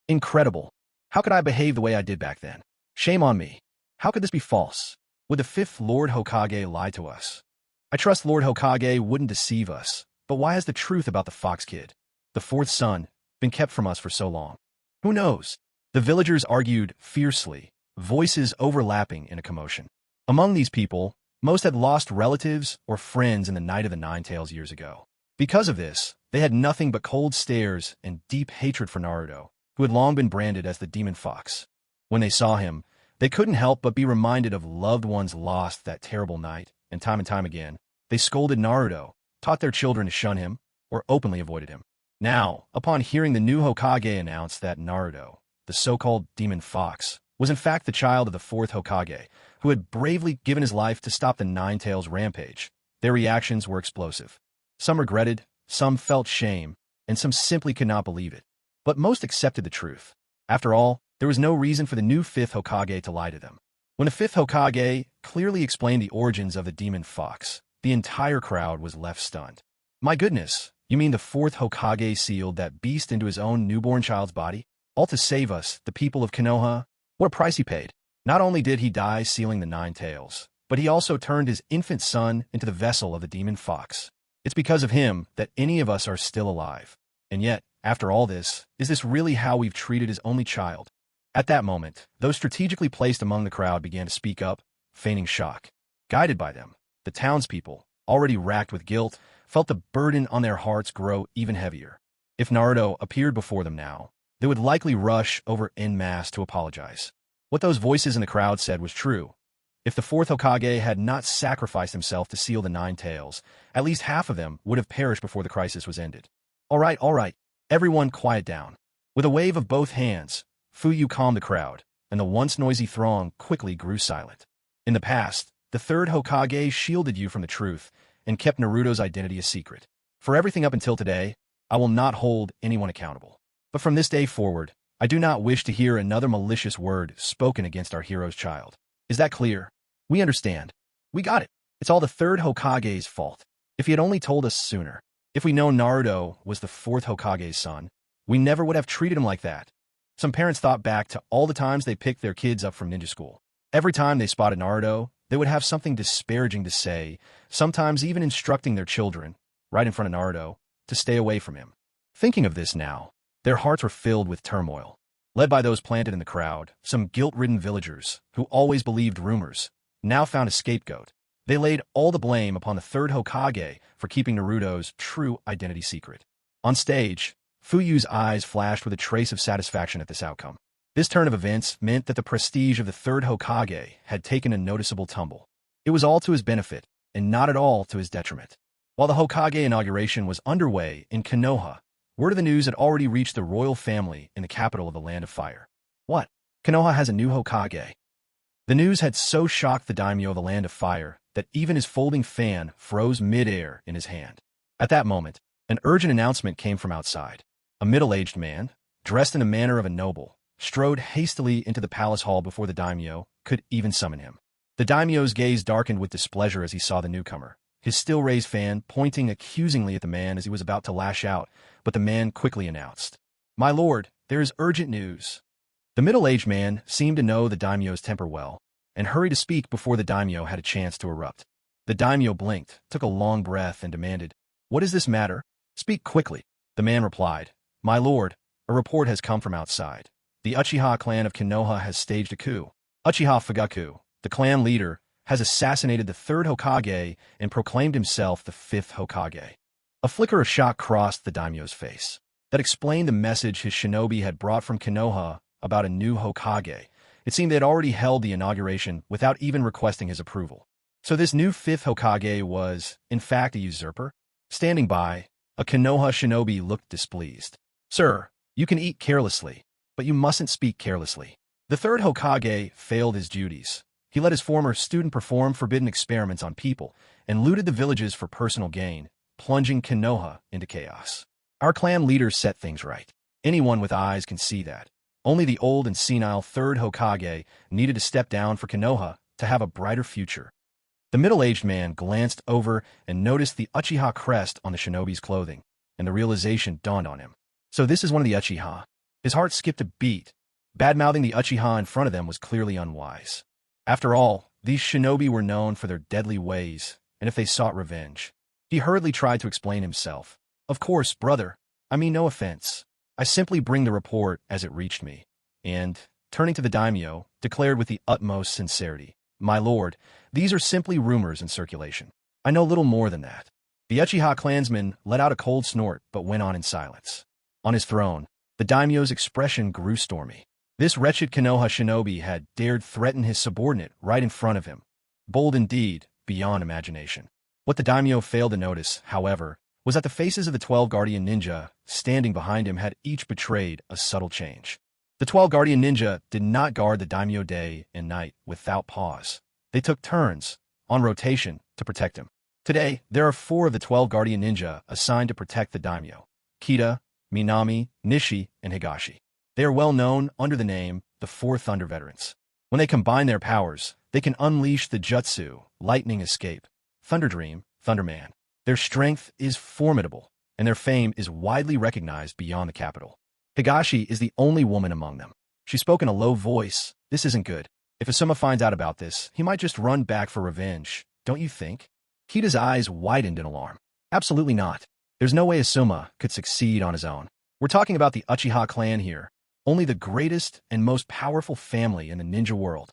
Incredible. How could I behave the way I did back then? Shame on me. How could this be false? Would the 5th Lord Hokage lie to us? I trust Lord Hokage wouldn't deceive us, but why has the truth about the fox kid, the 4th son, been kept from us for so long? Who knows?" The villagers argued fiercely, voices overlapping in a commotion. Among these people, most had lost relatives or friends in the Night of the Nine Tails years ago. Because of this, they had nothing but cold stares and deep hatred for Naruto, who had long been branded as the Demon Fox. When they saw him, they couldn't help but be reminded of loved ones lost that terrible night, and time again, they scolded Naruto, taught their children to shun him, or openly avoided him. Now, upon hearing the new Hokage announce that Naruto, the so-called Demon Fox, was in fact the child of the fourth Hokage, who had bravely given his life to stop the Nine Tails rampage, their reactions were explosive. Some regretted, some felt shame, and some simply could not believe it. But most accepted the truth. After all, there was no reason for the new fifth Hokage to lie to them. When the fifth Hokage clearly explained the origins of the Demon Fox, the entire crowd was left stunned. My goodness, you mean the fourth Hokage sealed that beast into his own newborn child's body? All to save us, the people of Konoha? What a price he paid. Not only did he die sealing the Nine Tails, but he also turned his infant son into the vessel of the Demon Fox. It's because of him that any of us are still alive. And yet, after all this, is this really how we've treated his only child? At that moment, those strategically placed among the crowd began to speak up, feigning shock. Guided by them, the townspeople, already racked with guilt, felt the burden on their hearts grow even heavier. If Naruto appeared before them now, they would likely rush over en masse to apologize. What those voices in the crowd said was true. If the fourth Hokage had not sacrificed himself to seal the Nine Tails, at least half of them would have perished before the crisis was ended. All right, everyone quiet down. With a wave of both hands, Fuyu calmed the crowd, and the once noisy throng quickly grew silent. In the past, the third Hokage shielded you from the truth and kept Naruto's identity a secret. For everything up until today, I will not hold anyone accountable. But from this day forward, I do not wish to hear another malicious word spoken against our hero's child. Is that clear? We understand. We got it. It's all the third Hokage's fault. If he had only told us sooner. If we know Naruto was the fourth Hokage's son, we never would have treated him like that. Some parents thought back to all the times they picked their kids up from ninja school. Every time they spotted Naruto, they would have something disparaging to say, sometimes even instructing their children, right in front of Naruto, to stay away from him. Thinking of this now, their hearts were filled with turmoil. Led by those planted in the crowd, some guilt-ridden villagers, who always believed rumors, now found a scapegoat. They laid all the blame upon the third Hokage for keeping Naruto's true identity secret. On stage, Fuyu's eyes flashed with a trace of satisfaction at this outcome. This turn of events meant that the prestige of the third Hokage had taken a noticeable tumble. It was all to his benefit, and not at all to his detriment. While the Hokage inauguration was underway in Konoha, word of the news had already reached the royal family in the capital of the Land of Fire. What? Konoha has a new Hokage. The news had so shocked the daimyo of the Land of Fire that even his folding fan froze mid-air in his hand. At that moment, an urgent announcement came from outside. A middle-aged man, dressed in the manner of a noble, strode hastily into the palace hall before the daimyo could even summon him. The daimyo's gaze darkened with displeasure as he saw the newcomer, his still-raised fan pointing accusingly at the man as he was about to lash out, but the man quickly announced, "My lord, there is urgent news." The middle-aged man seemed to know the daimyo's temper well, and hurried to speak before the daimyo had a chance to erupt. The daimyo blinked, took a long breath, and demanded, "What is this matter? Speak quickly." The man replied, "My lord, a report has come from outside. The Uchiha clan of Konoha has staged a coup. Uchiha Fugaku, the clan leader, has assassinated the third Hokage and proclaimed himself the fifth Hokage." A flicker of shock crossed the daimyo's face. That explained the message his shinobi had brought from Konoha about a new Hokage. It seemed they had already held the inauguration without even requesting his approval. So this new fifth Hokage was, in fact, a usurper? Standing by, a Konoha shinobi looked displeased. "Sir, you can eat carelessly, but you mustn't speak carelessly." The third Hokage failed his duties. He let his former student perform forbidden experiments on people and looted the villages for personal gain, plunging Konoha into chaos. Our clan leaders set things right. Anyone with eyes can see that. Only the old and senile third Hokage needed to step down for Konoha to have a brighter future. The middle-aged man glanced over and noticed the Uchiha crest on the shinobi's clothing, and the realization dawned on him. So this is one of the Uchiha. His heart skipped a beat. Bad-mouthing the Uchiha in front of them was clearly unwise. After all, these shinobi were known for their deadly ways, and if they sought revenge. He hurriedly tried to explain himself. "Of course, brother. I mean no offense. I simply bring the report as it reached me. And, turning to the daimyo, declared with the utmost sincerity, "My lord, these are simply rumors in circulation. I know little more than that." The Uchiha clansman let out a cold snort but went on in silence. On his throne, the daimyo's expression grew stormy. This wretched Konoha shinobi had dared threaten his subordinate right in front of him. Bold indeed, beyond imagination. What the daimyo failed to notice, however, was that the faces of the 12 guardian ninja standing behind him had each betrayed a subtle change. The 12 guardian ninja did not guard the daimyo day and night without pause. They took turns, on rotation, to protect him. Today, there are 4 of the 12 guardian ninja assigned to protect the daimyo: Kita, Minami, Nishi, and Higashi. They are well known under the name the 4 Thunder Veterans. When they combine their powers, they can unleash the jutsu, Lightning Escape, Thunder Dream, Thunder Man. Their strength is formidable, and their fame is widely recognized beyond the capital. Higashi is the only woman among them. She spoke in a low voice. "This isn't good. If Asuma finds out about this, he might just run back for revenge, don't you think?" Kita's eyes widened in alarm. "Absolutely not. There's no way Asuma could succeed on his own. We're talking about the Uchiha clan here, only the greatest and most powerful family in the ninja world.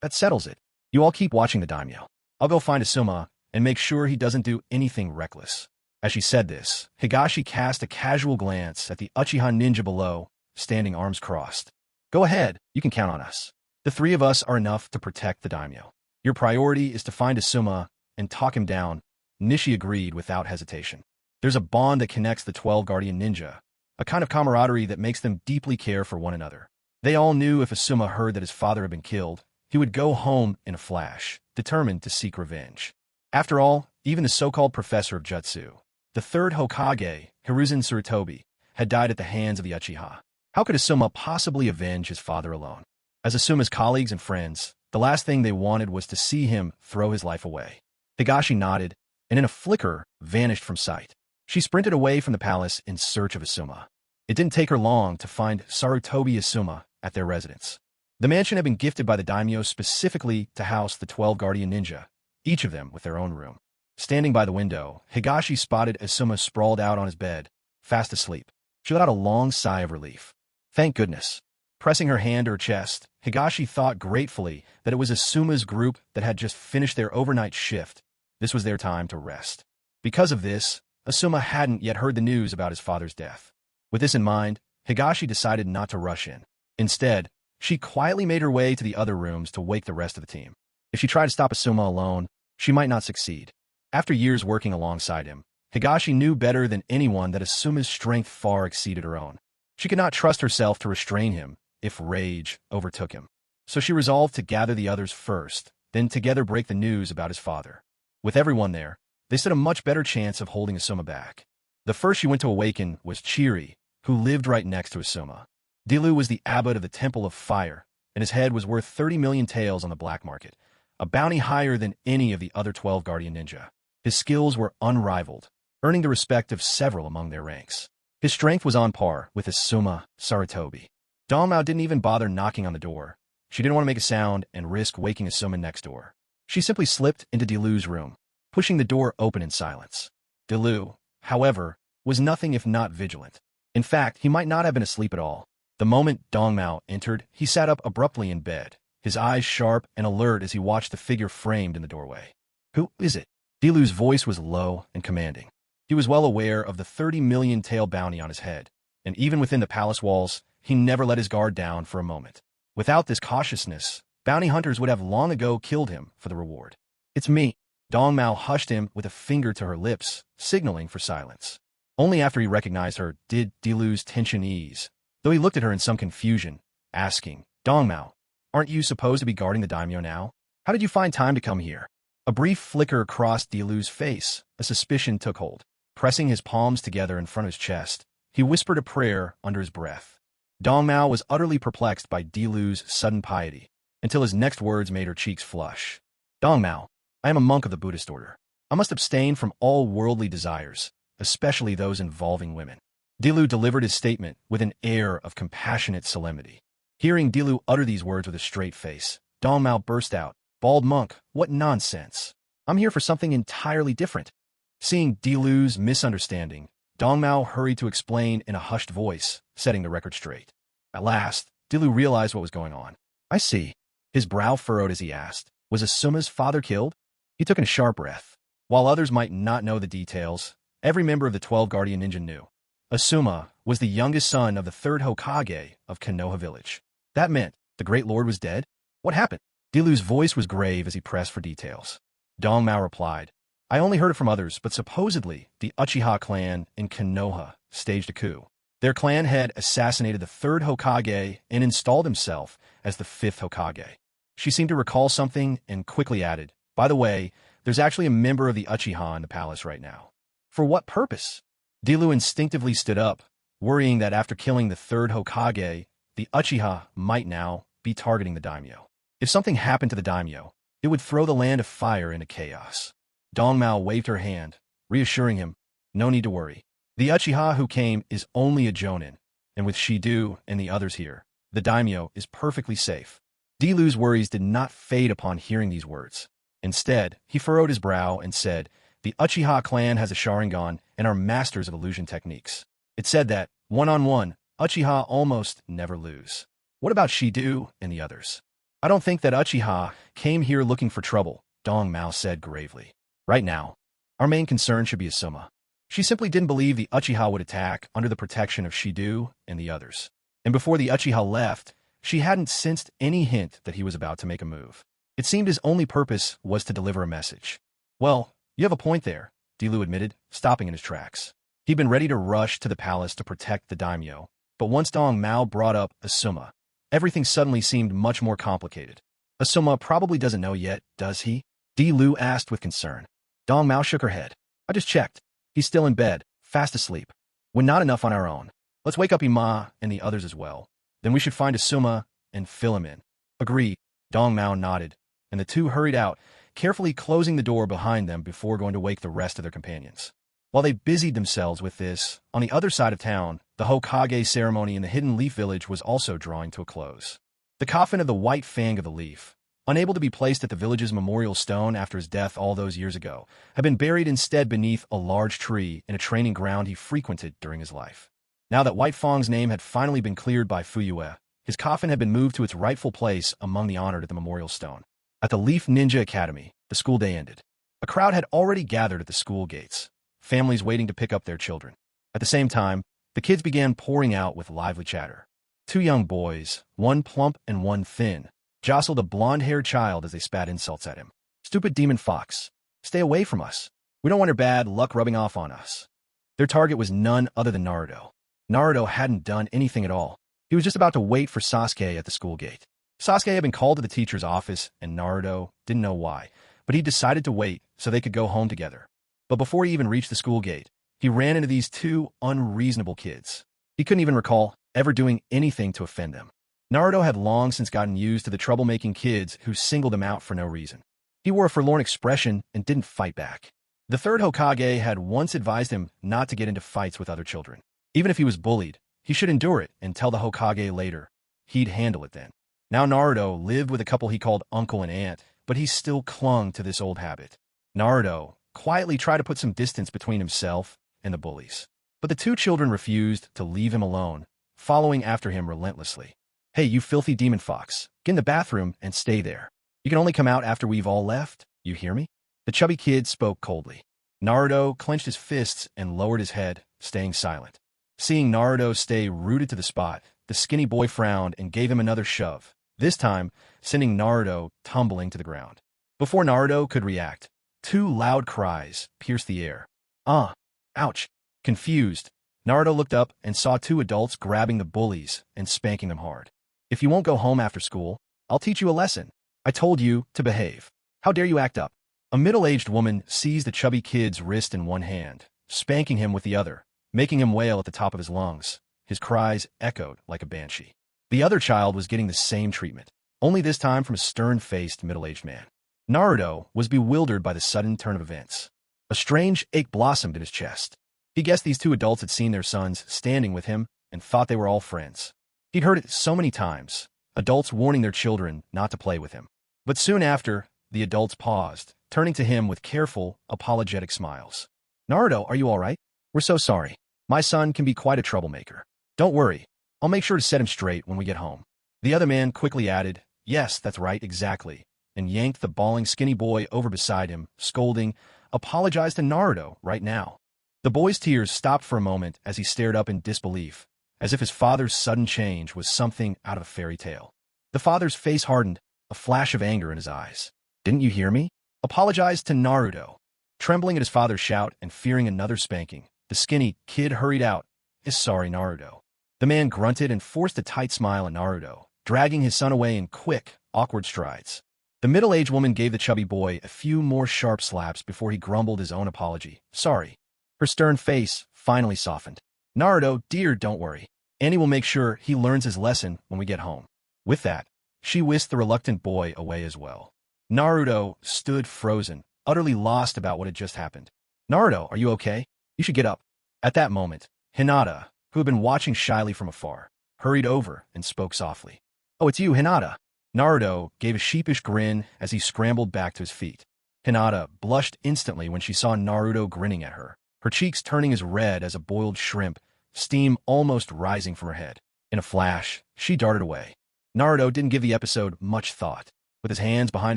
That settles it. You all keep watching the daimyo. I'll go find Asuma and make sure he doesn't do anything reckless." As she said this, Higashi cast a casual glance at the Uchiha ninja below, standing arms crossed. "Go ahead, you can count on us. The 3 of us are enough to protect the daimyo. Your priority is to find Asuma and talk him down." Nishi agreed without hesitation. There's a bond that connects the 12 guardian ninja, a kind of camaraderie that makes them deeply care for one another. They all knew if Asuma heard that his father had been killed, he would go home in a flash, determined to seek revenge. After all, even the so-called professor of jutsu, the 3rd Hokage, Hiruzen Sarutobi, had died at the hands of the Uchiha. How could Asuma possibly avenge his father alone? As Asuma's colleagues and friends, the last thing they wanted was to see him throw his life away. Higashi nodded, and in a flicker, vanished from sight. She sprinted away from the palace in search of Asuma. It didn't take her long to find Sarutobi Asuma at their residence. The mansion had been gifted by the daimyo specifically to house the 12 guardian ninja, each of them with their own room. Standing by the window, Higashi spotted Asuma sprawled out on his bed, fast asleep. She let out a long sigh of relief. Thank goodness. Pressing her hand to her chest, Higashi thought gratefully that it was Asuma's group that had just finished their overnight shift. This was their time to rest. Because of this, Asuma hadn't yet heard the news about his father's death. With this in mind, Higashi decided not to rush in. Instead, she quietly made her way to the other rooms to wake the rest of the team. If she tried to stop Asuma alone, she might not succeed. After years working alongside him, Higashi knew better than anyone that Asuma's strength far exceeded her own. She could not trust herself to restrain him if rage overtook him. So she resolved to gather the others first, then together break the news about his father. With everyone there, they stood a much better chance of holding Asuma back. The first she went to awaken was Chiri, who lived right next to Asuma. Dilu was the abbot of the Temple of Fire, and his head was worth 30 million taels on the black market, a bounty higher than any of the other 12 guardian ninja. His skills were unrivaled, earning the respect of several among their ranks. His strength was on par with Asuma Saratobi. Dongmao didn't even bother knocking on the door. She didn't want to make a sound and risk waking Asuma next door. She simply slipped into Dilu's room, pushing the door open in silence. Dilu, however, was nothing if not vigilant. In fact, he might not have been asleep at all. The moment Dongmao entered, he sat up abruptly in bed, his eyes sharp and alert as he watched the figure framed in the doorway. Who is it? Dilu's voice was low and commanding. He was well aware of the 30 million tael bounty on his head, and even within the palace walls, he never let his guard down for a moment. Without this cautiousness, bounty hunters would have long ago killed him for the reward. It's me. Dongmao hushed him with a finger to her lips, signaling for silence. Only after he recognized her did Dilu's tension ease, though he looked at her in some confusion, asking, Dongmao, aren't you supposed to be guarding the daimyo now? How did you find time to come here? A brief flicker crossed Dilu's face. A suspicion took hold. Pressing his palms together in front of his chest, he whispered a prayer under his breath. Dongmao was utterly perplexed by Dilu's sudden piety, until his next words made her cheeks flush. Dongmao, I am a monk of the Buddhist order. I must abstain from all worldly desires, especially those involving women. Dilu delivered his statement with an air of compassionate solemnity. Hearing Dilu utter these words with a straight face, Dongmao burst out, Bald monk, what nonsense. I'm here for something entirely different. Seeing Dilu's misunderstanding, Dongmao hurried to explain in a hushed voice, setting the record straight. At last, Dilu realized what was going on. I see. His brow furrowed as he asked, was Asuma's father killed? He took in a sharp breath. While others might not know the details, every member of the 12 Guardian Ninja knew. Asuma was the youngest son of the 3rd Hokage of Konoha Village. That meant the Great Lord was dead? What happened? Dilu's voice was grave as he pressed for details. Dong Mao replied, I only heard it from others, but supposedly the Uchiha clan in Konoha staged a coup. Their clan had assassinated the 3rd Hokage and installed himself as the 5th Hokage. She seemed to recall something and quickly added, by the way, there's actually a member of the Uchiha in the palace right now. For what purpose? Dilu instinctively stood up, worrying that after killing the 3rd Hokage, the Uchiha might now be targeting the daimyo. If something happened to the daimyo, it would throw the land of fire into chaos. Dong Mao waved her hand, reassuring him, no need to worry. The Uchiha who came is only a jonin, and with Shidu and the others here, the daimyo is perfectly safe. Dilu's worries did not fade upon hearing these words. Instead, he furrowed his brow and said, the Uchiha clan has a Sharingan and are masters of illusion techniques. It said that, one-on-one, Uchiha almost never lose. What about Shidu and the others? I don't think that Uchiha came here looking for trouble, Dong Mao said gravely. Right now, our main concern should be Asuma. She simply didn't believe the Uchiha would attack under the protection of Shidu and the others. And before the Uchiha left, she hadn't sensed any hint that he was about to make a move. It seemed his only purpose was to deliver a message. Well, you have a point there, Dilu admitted, stopping in his tracks. He'd been ready to rush to the palace to protect the daimyo, but once Dong Mao brought up Asuma, everything suddenly seemed much more complicated. Asuma probably doesn't know yet, does he? Dilu asked with concern. Dong Mao shook her head. I just checked. He's still in bed, fast asleep. We're not enough on our own. Let's wake up Ima and the others as well. Then we should find Asuma and fill him in. Agreed. Dong Mao nodded, and the two hurried out, carefully closing the door behind them before going to wake the rest of their companions. While they busied themselves with this, on the other side of town, the Hokage ceremony in the Hidden Leaf Village was also drawing to a close. The coffin of the White Fang of the Leaf, unable to be placed at the village's memorial stone after his death all those years ago, had been buried instead beneath a large tree in a training ground he frequented during his life. Now that White Fang's name had finally been cleared by Fuyue, his coffin had been moved to its rightful place among the honored at the memorial stone. At the Leaf Ninja Academy, the school day ended. A crowd had already gathered at the school gates, families waiting to pick up their children. At the same time, the kids began pouring out with lively chatter. Two young boys, one plump and one thin, jostled a blonde-haired child as they spat insults at him. Stupid demon fox. Stay away from us. We don't want your bad luck rubbing off on us. Their target was none other than Naruto. Naruto hadn't done anything at all. He was just about to wait for Sasuke at the school gate. Sasuke had been called to the teacher's office, and Naruto didn't know why, but he decided to wait so they could go home together. But before he even reached the school gate, he ran into these two unreasonable kids. He couldn't even recall ever doing anything to offend them. Naruto had long since gotten used to the troublemaking kids who singled him out for no reason. He wore a forlorn expression and didn't fight back. The 3rd Hokage had once advised him not to get into fights with other children. Even if he was bullied, he should endure it and tell the Hokage later. He'd handle it then. Now Naruto lived with a couple he called uncle and aunt, but he still clung to this old habit. Naruto quietly tried to put some distance between himself and the bullies. But the two children refused to leave him alone, following after him relentlessly. Hey, you filthy demon fox, get in the bathroom and stay there. You can only come out after we've all left, you hear me? The chubby kid spoke coldly. Naruto clenched his fists and lowered his head, staying silent. Seeing Naruto stay rooted to the spot, the skinny boy frowned and gave him another shove, this time sending Naruto tumbling to the ground. Before Naruto could react, two loud cries pierced the air. Ouch. Confused, Naruto looked up and saw two adults grabbing the bullies and spanking them hard. If you won't go home after school, I'll teach you a lesson. I told you to behave. How dare you act up? A middle-aged woman seized the chubby kid's wrist in one hand, spanking him with the other, making him wail at the top of his lungs. His cries echoed like a banshee. The other child was getting the same treatment, only this time from a stern-faced middle-aged man. Naruto was bewildered by the sudden turn of events. A strange ache blossomed in his chest. He guessed these two adults had seen their sons standing with him and thought they were all friends. He'd heard it so many times, adults warning their children not to play with him. But soon after, the adults paused, turning to him with careful, apologetic smiles. Naruto, are you all right? We're so sorry. My son can be quite a troublemaker. Don't worry. I'll make sure to set him straight when we get home. The other man quickly added, "Yes, that's right, exactly," and yanked the bawling skinny boy over beside him, scolding, "Apologize to Naruto right now." The boy's tears stopped for a moment as he stared up in disbelief, as if his father's sudden change was something out of a fairy tale. The father's face hardened, a flash of anger in his eyes. "Didn't you hear me? Apologize to Naruto." Trembling at his father's shout and fearing another spanking, the skinny kid hurried out, "Is sorry, Naruto." The man grunted and forced a tight smile at Naruto, dragging his son away in quick, awkward strides. The middle-aged woman gave the chubby boy a few more sharp slaps before he grumbled his own apology. "Sorry." Her stern face finally softened. "Naruto, dear, don't worry. Annie will make sure he learns his lesson when we get home." With that, she whisked the reluctant boy away as well. Naruto stood frozen, utterly lost about what had just happened. "Naruto, are you okay? You should get up." At that moment, Hinata, who had been watching shyly from afar, hurried over and spoke softly. "Oh, it's you, Hinata." Naruto gave a sheepish grin as he scrambled back to his feet. Hinata blushed instantly when she saw Naruto grinning at her, her cheeks turning as red as a boiled shrimp, steam almost rising from her head. In a flash, she darted away. Naruto didn't give the episode much thought. With his hands behind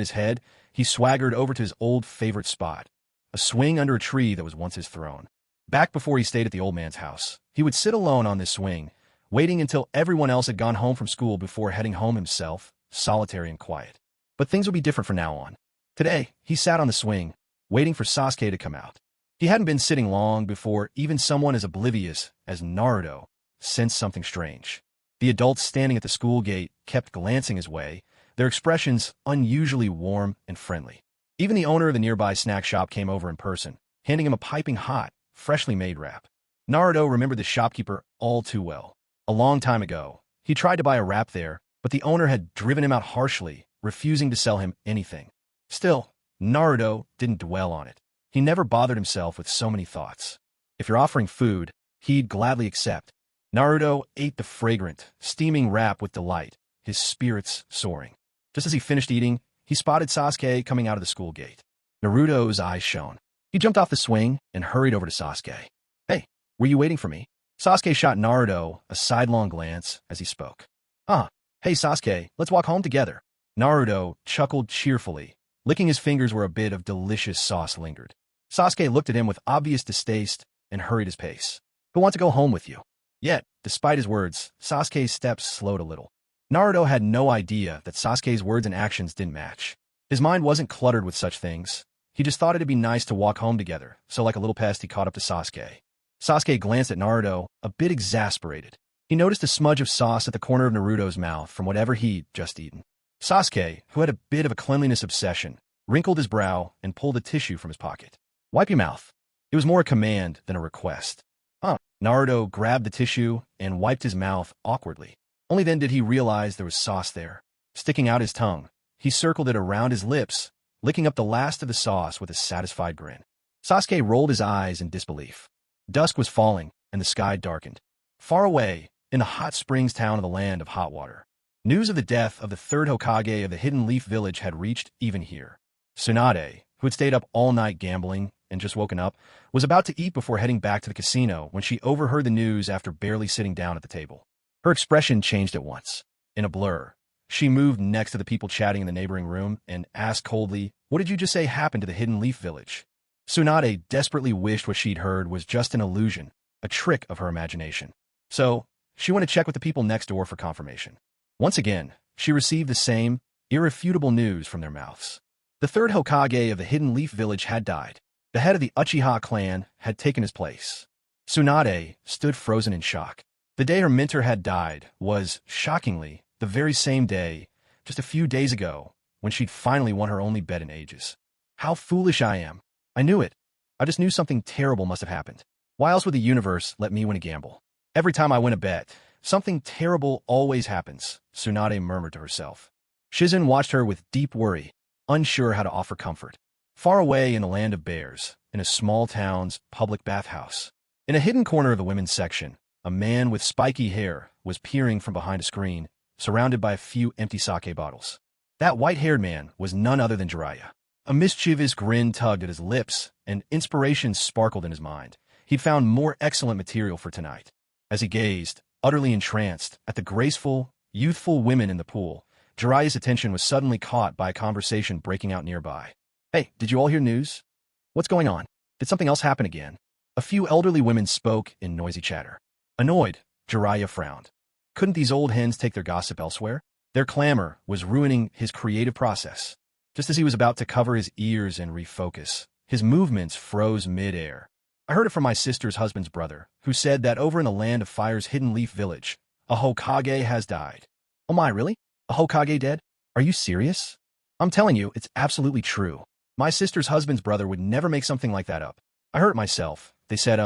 his head, he swaggered over to his old favorite spot, a swing under a tree that was once his throne. Back before he stayed at the old man's house, he would sit alone on this swing, waiting until everyone else had gone home from school before heading home himself, solitary and quiet. But things would be different from now on. Today, he sat on the swing, waiting for Sasuke to come out. He hadn't been sitting long before even someone as oblivious as Naruto sensed something strange. The adults standing at the school gate kept glancing his way, their expressions unusually warm and friendly. Even the owner of the nearby snack shop came over in person, handing him a piping hot, freshly made wrap. Naruto remembered the shopkeeper all too well. A long time ago, he tried to buy a wrap there, but the owner had driven him out harshly, refusing to sell him anything. Still, Naruto didn't dwell on it. He never bothered himself with so many thoughts. If you're offering food, he'd gladly accept. Naruto ate the fragrant, steaming wrap with delight, his spirits soaring. Just as he finished eating, he spotted Sasuke coming out of the school gate. Naruto's eyes shone. He jumped off the swing and hurried over to Sasuke. "Hey, were you waiting for me?" Sasuke shot Naruto a sidelong glance as he spoke. Hey Sasuke, let's walk home together." Naruto chuckled cheerfully, licking his fingers where a bit of delicious sauce lingered. Sasuke looked at him with obvious distaste and hurried his pace. "Who wants to go home with you?" Yet, despite his words, Sasuke's steps slowed a little. Naruto had no idea that Sasuke's words and actions didn't match. His mind wasn't cluttered with such things. He just thought it'd be nice to walk home together, so like a little pest he caught up to Sasuke. Sasuke glanced at Naruto, a bit exasperated. He noticed a smudge of sauce at the corner of Naruto's mouth from whatever he'd just eaten. Sasuke, who had a bit of a cleanliness obsession, wrinkled his brow and pulled a tissue from his pocket. "Wipe your mouth." It was more a command than a request. Naruto grabbed the tissue and wiped his mouth awkwardly. Only then did he realize there was sauce there. Sticking out his tongue, he circled it around his lips, licking up the last of the sauce with a satisfied grin. Sasuke rolled his eyes in disbelief. Dusk was falling, and the sky darkened. Far away, in the hot springs town of the land of hot water, news of the death of the third Hokage of the Hidden Leaf Village had reached even here. Tsunade, who had stayed up all night gambling and just woken up, was about to eat before heading back to the casino when she overheard the news after barely sitting down at the table. Her expression changed at once. In a blur, she moved next to the people chatting in the neighboring room and asked coldly, "What did you just say happened to the Hidden Leaf Village?" Tsunade desperately wished what she'd heard was just an illusion, a trick of her imagination. So, she went to check with the people next door for confirmation. Once again, she received the same, irrefutable news from their mouths. The third Hokage of the Hidden Leaf Village had died. The head of the Uchiha clan had taken his place. Tsunade stood frozen in shock. The day her mentor had died was, shockingly, the very same day, just a few days ago, when she'd finally won her only bet in ages. How foolish I am. I knew it. I just knew something terrible must have happened. Why else would the universe let me win a gamble? Every time I win a bet, something terrible always happens, Tsunade murmured to herself. Shizen watched her with deep worry, unsure how to offer comfort. Far away in the land of bears, in a small town's public bathhouse, in a hidden corner of the women's section, a man with spiky hair was peering from behind a screen, surrounded by a few empty sake bottles. That white-haired man was none other than Jiraiya. A mischievous grin tugged at his lips, and inspiration sparkled in his mind. He'd found more excellent material for tonight. As he gazed, utterly entranced, at the graceful, youthful women in the pool, Jiraiya's attention was suddenly caught by a conversation breaking out nearby. Hey, did you all hear news? What's going on? Did something else happen again? A few elderly women spoke in noisy chatter. Annoyed, Jiraiya frowned. Couldn't these old hens take their gossip elsewhere? Their clamor was ruining his creative process. Just as he was about to cover his ears and refocus, his movements froze mid-air. I heard it from my sister's husband's brother, who said that over in the Land of Fire's Hidden Leaf Village, a Hokage has died. Oh my, really? A Hokage dead? Are you serious? I'm telling you, it's absolutely true. My sister's husband's brother would never make something like that up. I heard it myself. They said,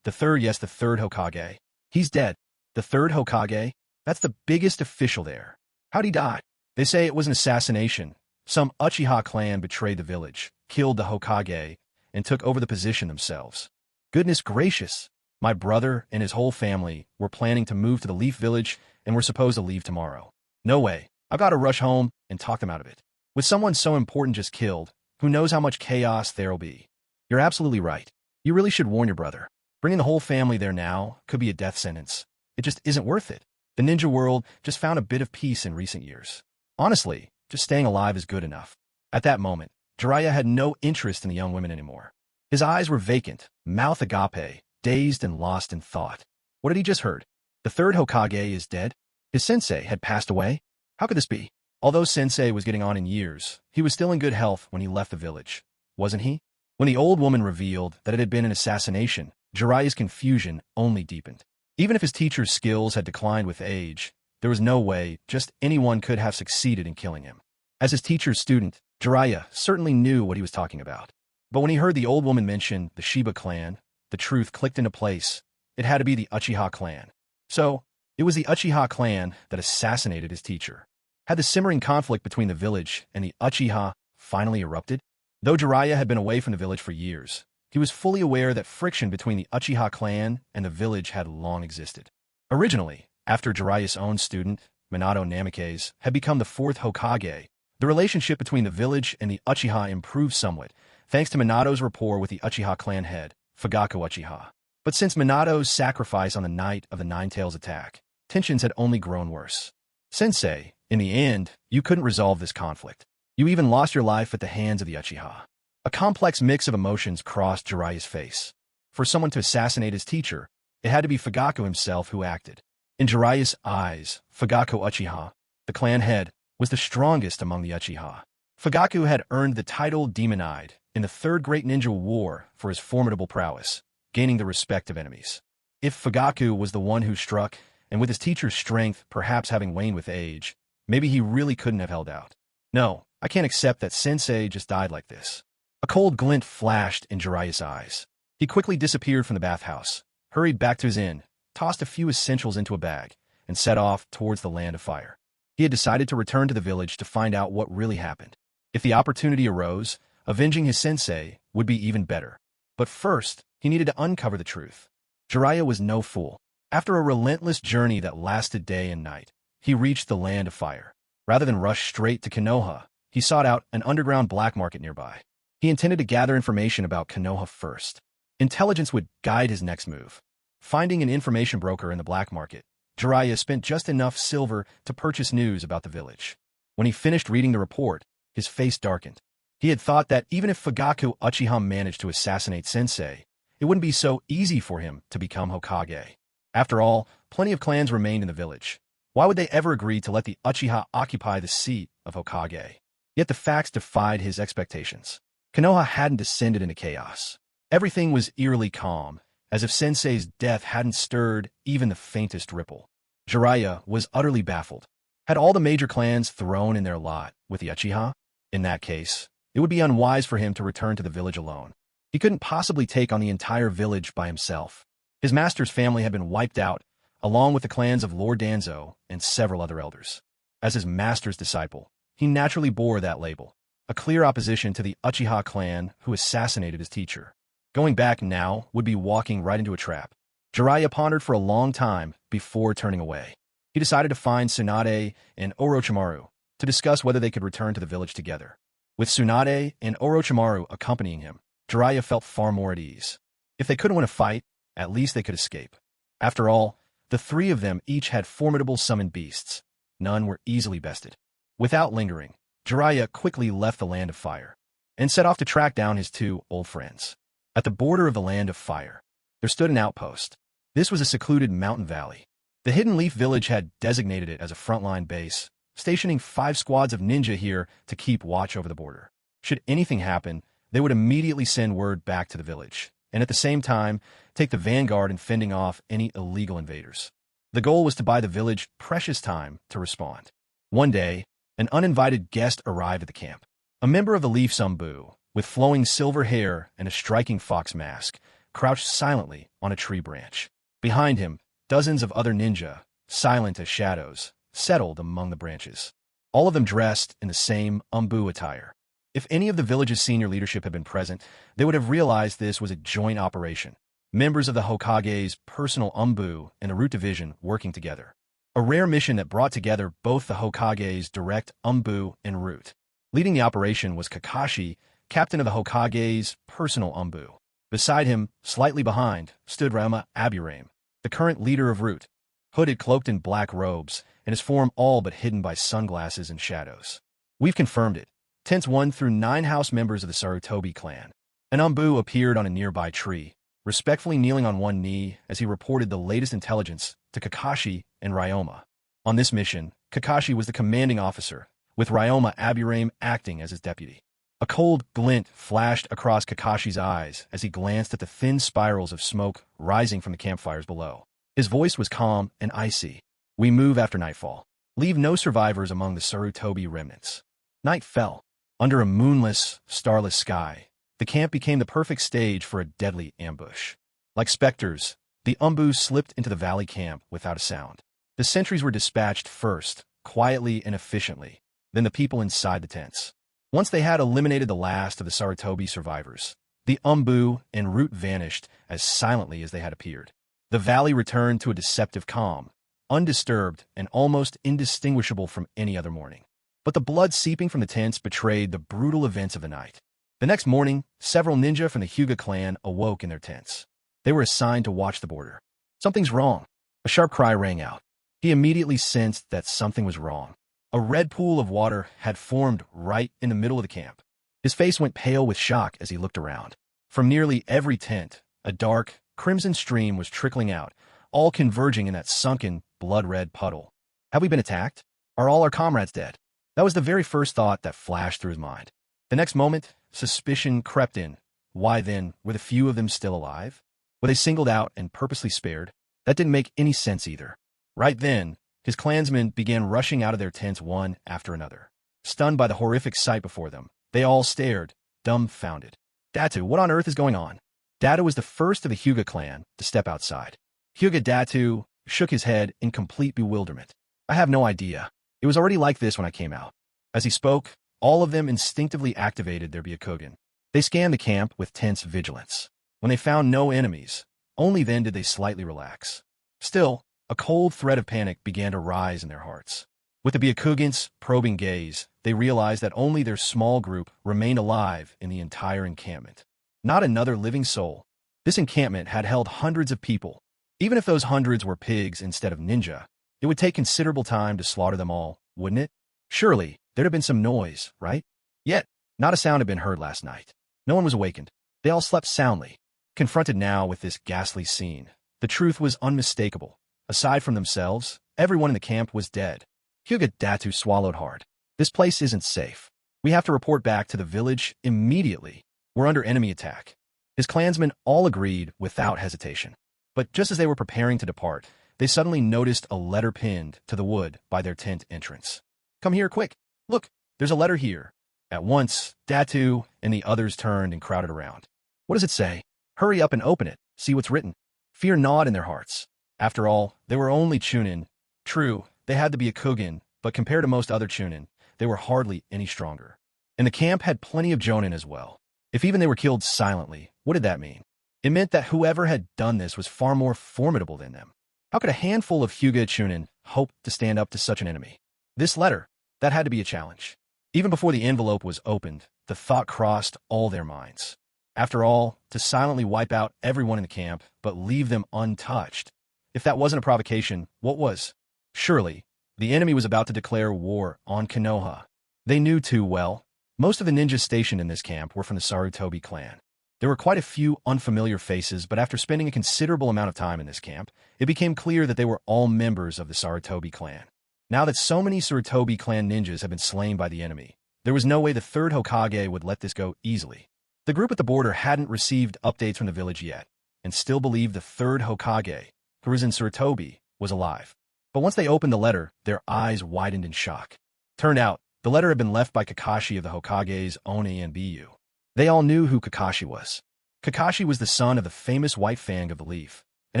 the third Hokage. He's dead. The third Hokage? That's the biggest official there. How'd he die? They say it was an assassination. Some Uchiha clan betrayed the village, killed the Hokage, and took over the position themselves. Goodness gracious! My brother and his whole family were planning to move to the Leaf Village and were supposed to leave tomorrow. No way. I've got to rush home and talk them out of it. With someone so important just killed, who knows how much chaos there'll be? You're absolutely right. You really should warn your brother. Bringing the whole family there now could be a death sentence. It just isn't worth it. The ninja world just found a bit of peace in recent years. Honestly, just staying alive is good enough. At that moment, Jiraiya had no interest in the young women anymore. His eyes were vacant, mouth agape, dazed and lost in thought. What had he just heard? The third Hokage is dead? His sensei had passed away? How could this be? Although sensei was getting on in years, he was still in good health when he left the village, wasn't he? When the old woman revealed that it had been an assassination, Jiraiya's confusion only deepened. Even if his teacher's skills had declined with age, there was no way just anyone could have succeeded in killing him. As his teacher's student, Jiraiya certainly knew what he was talking about. But when he heard the old woman mention the Shiba clan, the truth clicked into place. It had to be the Uchiha clan. So, it was the Uchiha clan that assassinated his teacher. Had the simmering conflict between the village and the Uchiha finally erupted? Though Jiraiya had been away from the village for years, he was fully aware that friction between the Uchiha clan and the village had long existed. Originally, after Jiraiya's own student, Minato Namikaze, had become the fourth Hokage, the relationship between the village and the Uchiha improved somewhat, thanks to Minato's rapport with the Uchiha clan head, Fugaku Uchiha. But since Minato's sacrifice on the night of the Nine-Tails attack, tensions had only grown worse. Sensei, in the end, you couldn't resolve this conflict. You even lost your life at the hands of the Uchiha. A complex mix of emotions crossed Jiraiya's face. For someone to assassinate his teacher, it had to be Fugaku himself who acted. In Jiraiya's eyes, Fugaku Uchiha, the clan head, was the strongest among the Uchiha. Fugaku had earned the title Demon-Eyed in the Third Great Ninja War for his formidable prowess, gaining the respect of enemies. If Fugaku was the one who struck, and with his teacher's strength perhaps having waned with age, maybe he really couldn't have held out. No, I can't accept that Sensei just died like this. A cold glint flashed in Jiraiya's eyes. He quickly disappeared from the bathhouse, hurried back to his inn, tossed a few essentials into a bag, and set off towards the Land of Fire. He had decided to return to the village to find out what really happened. If the opportunity arose, avenging his sensei would be even better. But first, he needed to uncover the truth. Jiraiya was no fool. After a relentless journey that lasted day and night, he reached the Land of Fire. Rather than rush straight to Konoha, he sought out an underground black market nearby. He intended to gather information about Konoha first. Intelligence would guide his next move. Finding an information broker in the black market, Jiraiya spent just enough silver to purchase news about the village. When he finished reading the report, his face darkened. He had thought that even if Fugaku Uchiha managed to assassinate Sensei, it wouldn't be so easy for him to become Hokage. After all, plenty of clans remained in the village. Why would they ever agree to let the Uchiha occupy the seat of Hokage? Yet the facts defied his expectations. Konoha hadn't descended into chaos. Everything was eerily calm, as if Sensei's death hadn't stirred even the faintest ripple. Jiraiya was utterly baffled. Had all the major clans thrown in their lot with the Uchiha? In that case, it would be unwise for him to return to the village alone. He couldn't possibly take on the entire village by himself. His master's family had been wiped out, along with the clans of Lord Danzo and several other elders. As his master's disciple, he naturally bore that label, a clear opposition to the Uchiha clan who assassinated his teacher. Going back now would be walking right into a trap. Jiraiya pondered for a long time before turning away. He decided to find Tsunade and Orochimaru to discuss whether they could return to the village together. With Tsunade and Orochimaru accompanying him, Jiraiya felt far more at ease. If they couldn't win a fight, at least they could escape. After all, the three of them each had formidable summoned beasts. none were easily bested. Without lingering, Jiraiya quickly left the Land of Fire and set off to track down his two old friends. At the border of the Land of Fire, there stood an outpost. This was a secluded mountain valley. The Hidden Leaf Village had designated it as a frontline base, stationing 5 squads of ninja here to keep watch over the border. Should anything happen, they would immediately send word back to the village, and at the same time, take the vanguard in fending off any illegal invaders. The goal was to buy the village precious time to respond. One day, an uninvited guest arrived at the camp. A member of the Leaf Sambu, with flowing silver hair and a striking fox mask, crouched silently on a tree branch. Behind him, dozens of other ninja, silent as shadows, settled among the branches. All of them dressed in the same umbu attire. If any of the village's senior leadership had been present, they would have realized this was a joint operation. Members of the Hokage's personal umbu and the Root Division working together. A rare mission that brought together both the Hokage's direct umbu and Root. Leading the operation was Kakashi, captain of the Hokage's personal umbu. Beside him, slightly behind, stood Ryoma Aburame, the current leader of Root, hooded, cloaked in black robes, and his form all but hidden by sunglasses and shadows. We've confirmed it. Tents 1 through 9 house members of the Sarutobi clan. An umbu appeared on a nearby tree, respectfully kneeling on one knee as he reported the latest intelligence to Kakashi and Ryoma. On this mission, Kakashi was the commanding officer, with Ryoma Aburame acting as his deputy. A cold glint flashed across Kakashi's eyes as he glanced at the thin spirals of smoke rising from the campfires below. His voice was calm and icy. We move after nightfall. Leave no survivors among the Sarutobi remnants. Night fell. Under a moonless, starless sky, the camp became the perfect stage for a deadly ambush. Like specters, the umbu slipped into the valley camp without a sound. The sentries were dispatched first, quietly and efficiently, then the people inside the tents. Once they had eliminated the last of the Sarutobi survivors, the umbu and Root vanished as silently as they had appeared. The valley returned to a deceptive calm, undisturbed and almost indistinguishable from any other morning. But the blood seeping from the tents betrayed the brutal events of the night. The next morning, several ninja from the Hyuga clan awoke in their tents. They were assigned to watch the border. Something's wrong. A sharp cry rang out. He immediately sensed that something was wrong. A red pool of water had formed right in the middle of the camp. His face went pale with shock as he looked around. From nearly every tent, a dark, crimson stream was trickling out, all converging in that sunken, blood-red puddle. Have we been attacked? Are all our comrades dead? That was the very first thought that flashed through his mind. The next moment, suspicion crept in. Why then, were the few of them still alive? Were they singled out and purposely spared? That didn't make any sense either. Right then, his clansmen began rushing out of their tents one after another. Stunned by the horrific sight before them, they all stared, dumbfounded. Datu, what on earth is going on? Datu was the first of the Hyuga clan to step outside. Hyuga Datu shook his head in complete bewilderment. I have no idea. It was already like this when I came out. As he spoke, all of them instinctively activated their Byakugan. They scanned the camp with tense vigilance. When they found no enemies, only then did they slightly relax. Still, a cold thread of panic began to rise in their hearts. With the Byakugan's probing gaze, they realized that only their small group remained alive in the entire encampment. Not another living soul. This encampment had held hundreds of people. Even if those hundreds were pigs instead of ninja, it would take considerable time to slaughter them all, wouldn't it? Surely, there'd have been some noise, right? Yet, not a sound had been heard last night. No one was awakened. They all slept soundly. Confronted now with this ghastly scene, the truth was unmistakable. Aside from themselves, everyone in the camp was dead. Hyuga Datu swallowed hard. This place isn't safe. We have to report back to the village immediately. We're under enemy attack. His clansmen all agreed without hesitation. But just as they were preparing to depart, they suddenly noticed a letter pinned to the wood by their tent entrance. Come here, quick. Look, there's a letter here. At once, Datu and the others turned and crowded around. What does it say? Hurry up and open it. See what's written. Fear gnawed in their hearts. After all, they were only Chunin. True, they had to be a Kugin, but compared to most other Chunin, they were hardly any stronger. And the camp had plenty of Jonin as well. If even they were killed silently, what did that mean? It meant that whoever had done this was far more formidable than them. How could a handful of Hyuga Chunin hope to stand up to such an enemy? This letter, that had to be a challenge. Even before the envelope was opened, the thought crossed all their minds. After all, to silently wipe out everyone in the camp, but leave them untouched. If that wasn't a provocation, what was? Surely, The enemy was about to declare war on Konoha. They knew too well. Most of the ninjas stationed in this camp were from the Sarutobi clan. There were quite a few unfamiliar faces, but after spending a considerable amount of time in this camp, it became clear that they were all members of the Sarutobi clan. Now that so many Sarutobi clan ninjas had been slain by the enemy, there was no way the third Hokage would let this go easily. The group at the border hadn't received updates from the village yet, and still believed the third Hokage, who was in Saratobi, was alive. But once they opened the letter, their eyes widened in shock. Turned out, the letter had been left by Kakashi of the Hokage's Oni and Bu. They all knew who Kakashi was. Kakashi was the son of the famous White Fang of the Leaf, and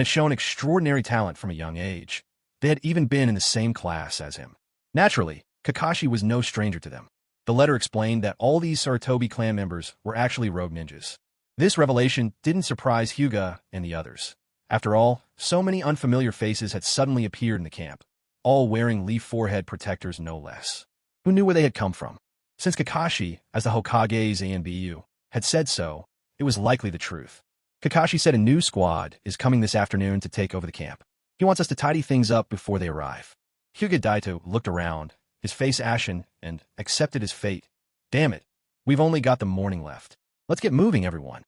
had shown extraordinary talent from a young age. They had even been in the same class as him. Naturally, Kakashi was no stranger to them. The letter explained that all these Sarutobi clan members were actually rogue ninjas. This revelation didn't surprise Hyuga and the others. After all, so many unfamiliar faces had suddenly appeared in the camp, all wearing leaf forehead protectors no less. Who knew where they had come from? Since Kakashi, as the Hokage's ANBU, had said so, it was likely the truth. Kakashi said a new squad is coming this afternoon to take over the camp. He wants us to tidy things up before they arrive. Hyuga Daito looked around, his face ashen, and accepted his fate. Damn it, we've only got the morning left. Let's get moving, everyone.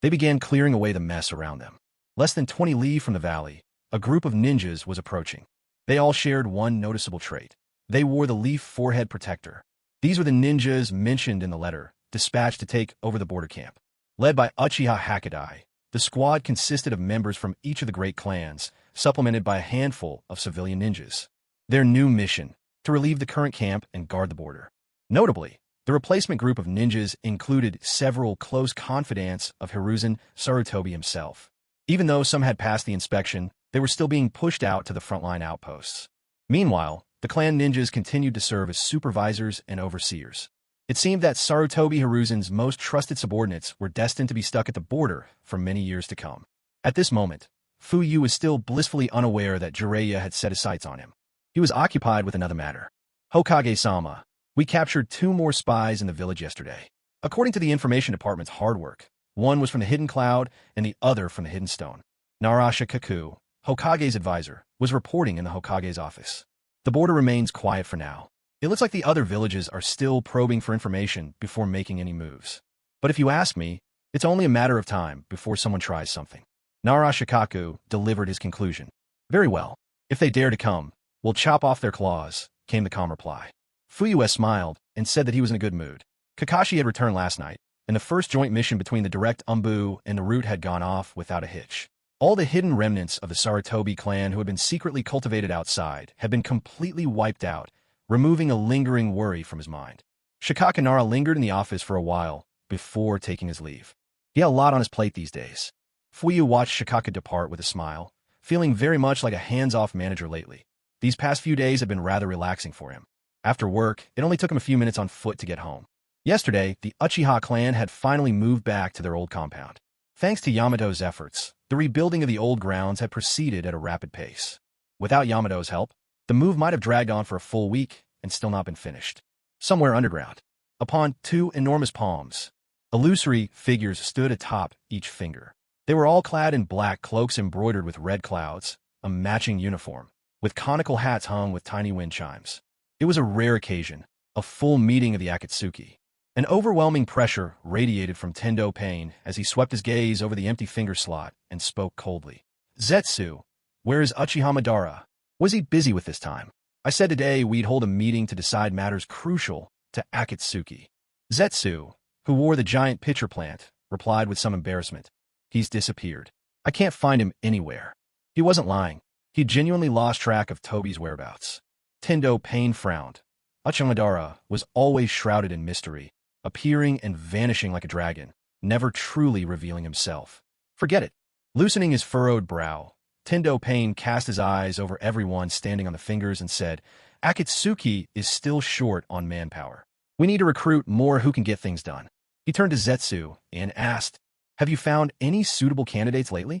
They began clearing away the mess around them. Less than 20 li from the valley, a group of ninjas was approaching. They all shared one noticeable trait. They wore the leaf forehead protector. These were the ninjas mentioned in the letter, dispatched to take over the border camp. Led by Uchiha Hakadai, the squad consisted of members from each of the great clans, supplemented by a handful of civilian ninjas. Their new mission, to relieve the current camp and guard the border. Notably, the replacement group of ninjas included several close confidants of Hiruzen Sarutobi himself. Even though some had passed the inspection, they were still being pushed out to the frontline outposts. Meanwhile, the clan ninjas continued to serve as supervisors and overseers. It seemed that Sarutobi Hiruzen's most trusted subordinates were destined to be stuck at the border for many years to come. At this moment, Fuyu was still blissfully unaware that Jiraiya had set his sights on him. He was occupied with another matter. Hokage-sama, we captured 2 more spies in the village yesterday. According to the information department's hard work, one was from the Hidden Cloud and the other from the Hidden Stone. Narasha Kaku, Hokage's advisor, was reporting in the Hokage's office. The border remains quiet for now. It looks like the other villages are still probing for information before making any moves. But if you ask me, it's only a matter of time before someone tries something. Narashikaku delivered his conclusion. Very well. If they dare to come, we'll chop off their claws, came the calm reply. Fuyue smiled and said that he was in a good mood. Kakashi had returned last night, and the first joint mission between the direct Umbu and Naruto had gone off without a hitch. All the hidden remnants of the Sarutobi clan who had been secretly cultivated outside had been completely wiped out, removing a lingering worry from his mind. Shikakanara lingered in the office for a while before taking his leave. He had a lot on his plate these days. Fuyu watched Shikaka depart with a smile, feeling very much like a hands-off manager lately. These past few days had been rather relaxing for him. After work, it only took him a few minutes on foot to get home. Yesterday, the Uchiha clan had finally moved back to their old compound. Thanks to Yamato's efforts, the rebuilding of the old grounds had proceeded at a rapid pace. Without Yamato's help, the move might have dragged on for a full week and still not been finished. Somewhere underground, upon 2 enormous palms, illusory figures stood atop each finger. They were all clad in black cloaks embroidered with red clouds, a matching uniform, with conical hats hung with tiny wind chimes. It was a rare occasion, a full meeting of the Akatsuki. An overwhelming pressure radiated from Tendo Pain as he swept his gaze over the empty finger slot and spoke coldly. Zetsu, where is Uchiha Madara? Was he busy with this time? I said today we'd hold a meeting to decide matters crucial to Akatsuki. Zetsu, who wore the giant pitcher plant, replied with some embarrassment. He's disappeared. I can't find him anywhere. He wasn't lying. He genuinely lost track of Tobi's whereabouts. Tendo Pain frowned. Uchiha Madara was always shrouded in mystery, appearing and vanishing like a dragon, never truly revealing himself. Forget it. Loosening his furrowed brow, Tendo Pain cast his eyes over everyone standing on the fingers and said, Akatsuki is still short on manpower. We need to recruit more who can get things done. He turned to Zetsu and asked, have you found any suitable candidates lately?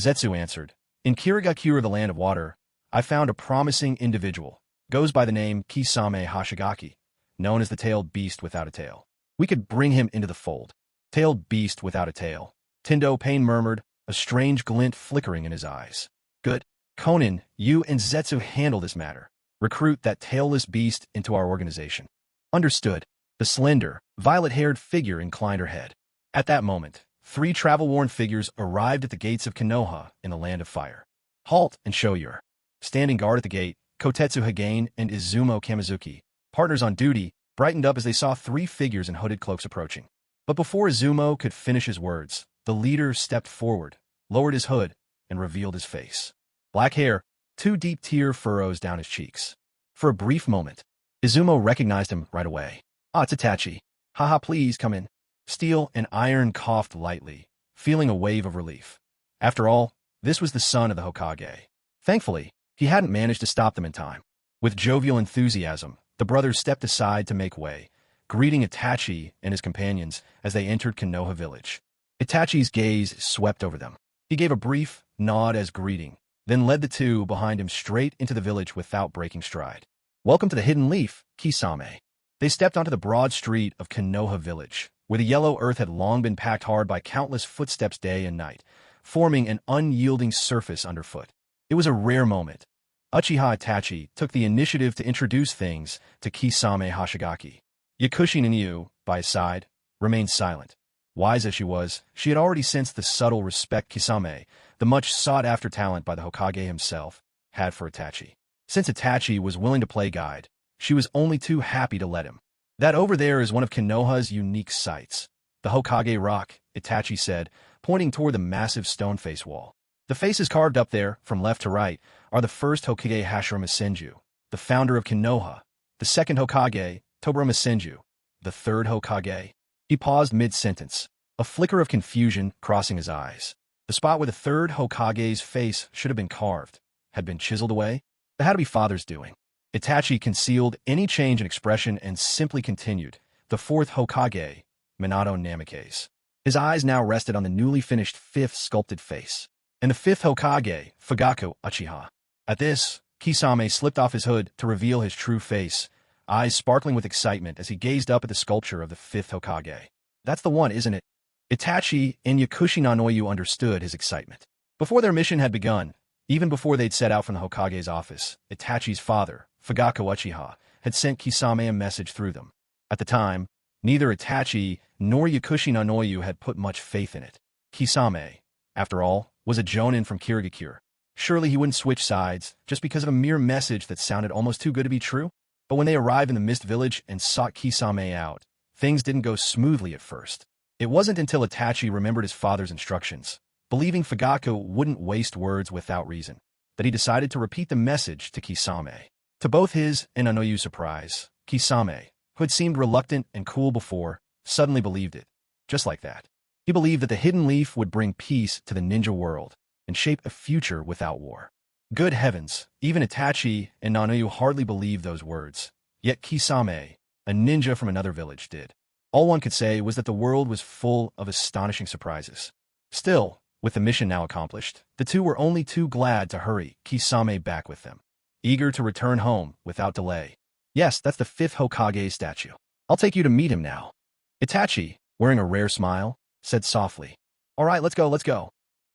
Zetsu answered, in Kirigakura, the land of water, I found a promising individual. Goes by the name Kisame Hashigaki, known as the tailed beast without a tail. We could bring him into the fold. Tailed beast without a tail. Tendo Pain murmured, a strange glint flickering in his eyes. Good. Konin, you and Zetsu handle this matter. Recruit that tailless beast into our organization. Understood. The slender, violet-haired figure inclined her head. At that moment, 3 travel-worn figures arrived at the gates of Konoha in the Land of Fire. Halt and show your. Standing guard at the gate, Kotetsu Hagane and Izumo Kamizuki, partners on duty, brightened up as they saw 3 figures in hooded cloaks approaching. But before Izumo could finish his words, the leader stepped forward, lowered his hood, and revealed his face. Black hair, 2 deep tear furrows down his cheeks. For a brief moment, Izumo recognized him right away. Ah, it's Itachi. Haha, please come in. Steel and Iron coughed lightly, feeling a wave of relief. After all, this was the son of the Hokage. Thankfully, he hadn't managed to stop them in time. With jovial enthusiasm, the brothers stepped aside to make way, greeting Itachi and his companions as they entered Konoha village. Itachi's gaze swept over them. He gave a brief nod as greeting, then led the 2 behind him straight into the village without breaking stride. Welcome to the Hidden Leaf, Kisame. They stepped onto the broad street of Konoha village, where the yellow earth had long been packed hard by countless footsteps day and night, forming an unyielding surface underfoot. It was a rare moment. Uchiha Itachi took the initiative to introduce things to Kisame Hashigaki. Yakushi Ninyu, by his side, remained silent. Wise as she was, she had already sensed the subtle respect Kisame, the much sought-after talent by the Hokage himself, had for Itachi. Since Itachi was willing to play guide, she was only too happy to let him. That over there is one of Konoha's unique sights. The Hokage Rock, Itachi said, pointing toward the massive stone face wall. The faces carved up there, from left to right, are the first Hokage Hashirama Senju, the founder of Konoha, the second Hokage, Tobirama Senju, the third Hokage. He paused mid-sentence, a flicker of confusion crossing his eyes. The spot where the third Hokage's face should have been carved had been chiseled away. That had to be father's doing. Itachi concealed any change in expression and simply continued, the fourth Hokage, Minato Namikaze. His eyes now rested on the newly finished 5th sculpted face. And the 5th Hokage, Fugaku Uchiha. At this, Kisame slipped off his hood to reveal his true face, eyes sparkling with excitement as he gazed up at the sculpture of the 5th Hokage. That's the one, isn't it? Itachi and Yakushi Nanoyu understood his excitement. Before their mission had begun, even before they'd set out from the Hokage's office, Itachi's father, Fugaku Uchiha, had sent Kisame a message through them. At the time, neither Itachi nor Yakushi Nanoyu had put much faith in it. Kisame, after all, was a jonin from Kirigakure. Surely he wouldn't switch sides just because of a mere message that sounded almost too good to be true? But when they arrived in the Mist Village and sought Kisame out, things didn't go smoothly at first. It wasn't until Itachi remembered his father's instructions, believing Fugaku wouldn't waste words without reason, that he decided to repeat the message to Kisame. To both his and Nanoyu's surprise, Kisame, who had seemed reluctant and cool before, suddenly believed it. Just like that. He believed that the Hidden Leaf would bring peace to the ninja world and shape a future without war. Good heavens, even Itachi and Nanoyu hardly believed those words. Yet Kisame, a ninja from another village, did. All one could say was that the world was full of astonishing surprises. Still, with the mission now accomplished, the 2 were only too glad to hurry Kisame back with them, eager to return home without delay. Yes, that's the 5th Hokage statue. I'll take you to meet him now. Itachi, wearing a rare smile, said softly. All right, let's go.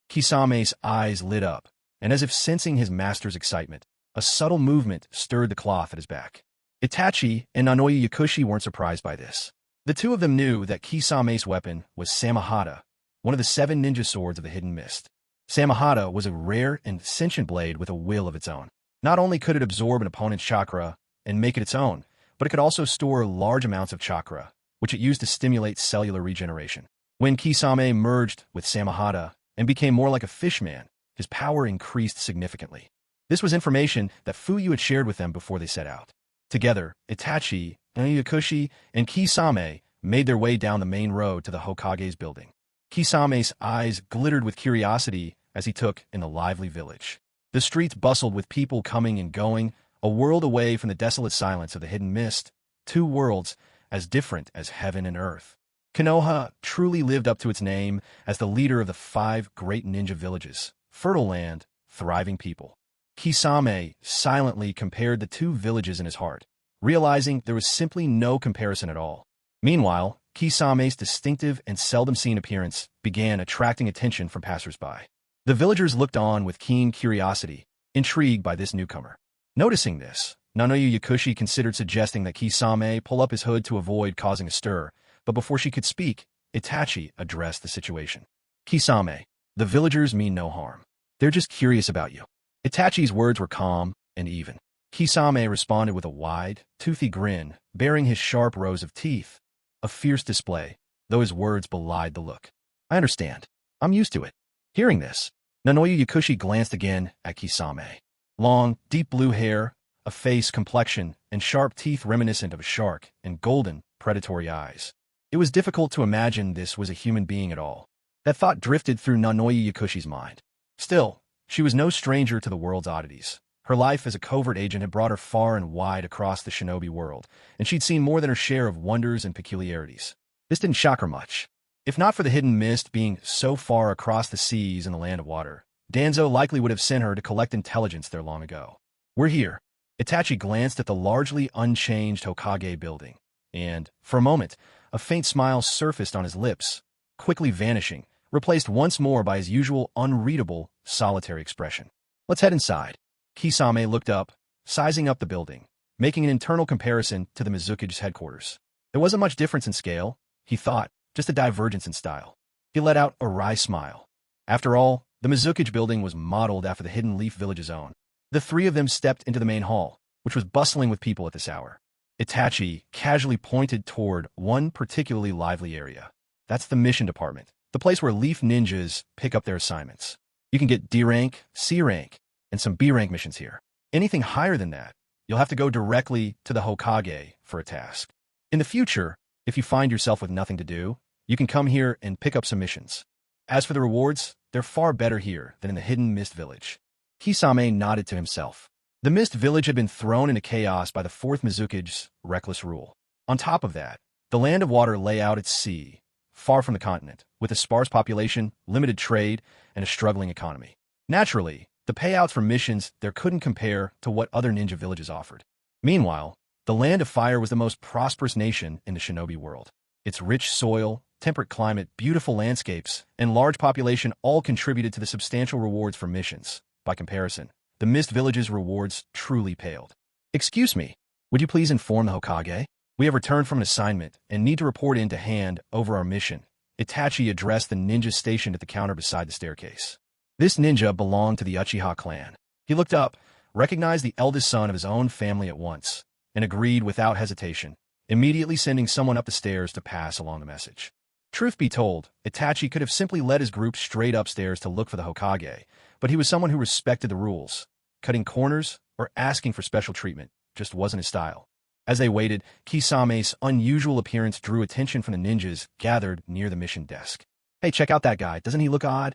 Kisame's eyes lit up, and as if sensing his master's excitement, a subtle movement stirred the cloth at his back. Itachi and Nanoyu Yakushi weren't surprised by this. The 2 of them knew that Kisame's weapon was Samahata, one of the 7 ninja swords of the Hidden Mist. Samahata was a rare and sentient blade with a will of its own. Not only could it absorb an opponent's chakra and make it its own, but it could also store large amounts of chakra, which it used to stimulate cellular regeneration. When Kisame merged with Samahata and became more like a fishman, his power increased significantly. This was information that Fuyu had shared with them before they set out. Together, Itachi, Yakushi, and Kisame made their way down the main road to the Hokage's building. Kisame's eyes glittered with curiosity as he took in the lively village. The streets bustled with people coming and going, a world away from the desolate silence of the Hidden Mist, 2 worlds as different as heaven and earth. Konoha truly lived up to its name as the leader of the 5 great ninja villages, fertile land, thriving people. Kisame silently compared the 2 villages in his heart, realizing there was simply no comparison at all. Meanwhile, Kisame's distinctive and seldom-seen appearance began attracting attention from passers-by. The villagers looked on with keen curiosity, intrigued by this newcomer. Noticing this, Nanoyu Yakushi considered suggesting that Kisame pull up his hood to avoid causing a stir, but before she could speak, Itachi addressed the situation. Kisame, the villagers mean no harm. They're just curious about you. Itachi's words were calm and even. Kisame responded with a wide, toothy grin, baring his sharp rows of teeth. A fierce display, though his words belied the look. I understand. I'm used to it. Hearing this, Nanoyu Yakushi glanced again at Kisame. Long, deep blue hair, a face, complexion, and sharp teeth reminiscent of a shark, and golden, predatory eyes. It was difficult to imagine this was a human being at all. That thought drifted through Nanoyu Yakushi's mind. Still, she was no stranger to the world's oddities. Her life as a covert agent had brought her far and wide across the shinobi world, and she'd seen more than her share of wonders and peculiarities. This didn't shock her much. If not for the hidden mist being so far across the seas and the land of water, Danzo likely would have sent her to collect intelligence there long ago. We're here. Itachi glanced at the largely unchanged Hokage building, and, for a moment, a faint smile surfaced on his lips, quickly vanishing, replaced once more by his usual unreadable, solitary expression. Let's head inside. Kisame looked up, sizing up the building, making an internal comparison to the Mizukage's headquarters. There wasn't much difference in scale, he thought, just a divergence in style. He let out a wry smile. After all, the Mizukage building was modeled after the Hidden Leaf Village's own. The three of them stepped into the main hall, which was bustling with people at this hour. Itachi casually pointed toward one particularly lively area. That's the mission department, the place where Leaf Ninjas pick up their assignments. You can get D rank, C rank, and some B rank missions here. Anything higher than that, you'll have to go directly to the Hokage for a task. In the future, if you find yourself with nothing to do, you can come here and pick up some missions. As for the rewards, they're far better here than in the Hidden Mist Village. Kisame nodded to himself. The Mist Village had been thrown into chaos by the Fourth Mizukage's reckless rule. On top of that, the Land of Water lay out at sea, far from the continent, with a sparse population, limited trade, and a struggling economy. Naturally, the payouts for missions there couldn't compare to what other ninja villages offered. Meanwhile, the Land of Fire was the most prosperous nation in the shinobi world. Its rich soil, temperate climate, beautiful landscapes, and large population all contributed to the substantial rewards for missions. By comparison, the Mist Village's rewards truly paled. Excuse me, would you please inform the Hokage? We have returned from an assignment and need to report in to hand over our mission. Itachi addressed the ninja stationed at the counter beside the staircase. This ninja belonged to the Uchiha clan. He looked up, recognized the eldest son of his own family at once, and agreed without hesitation, immediately sending someone up the stairs to pass along the message. Truth be told, Itachi could have simply led his group straight upstairs to look for the Hokage, but he was someone who respected the rules. Cutting corners or asking for special treatment just wasn't his style. As they waited, Kisame's unusual appearance drew attention from the ninjas gathered near the mission desk. Hey, check out that guy. Doesn't he look odd?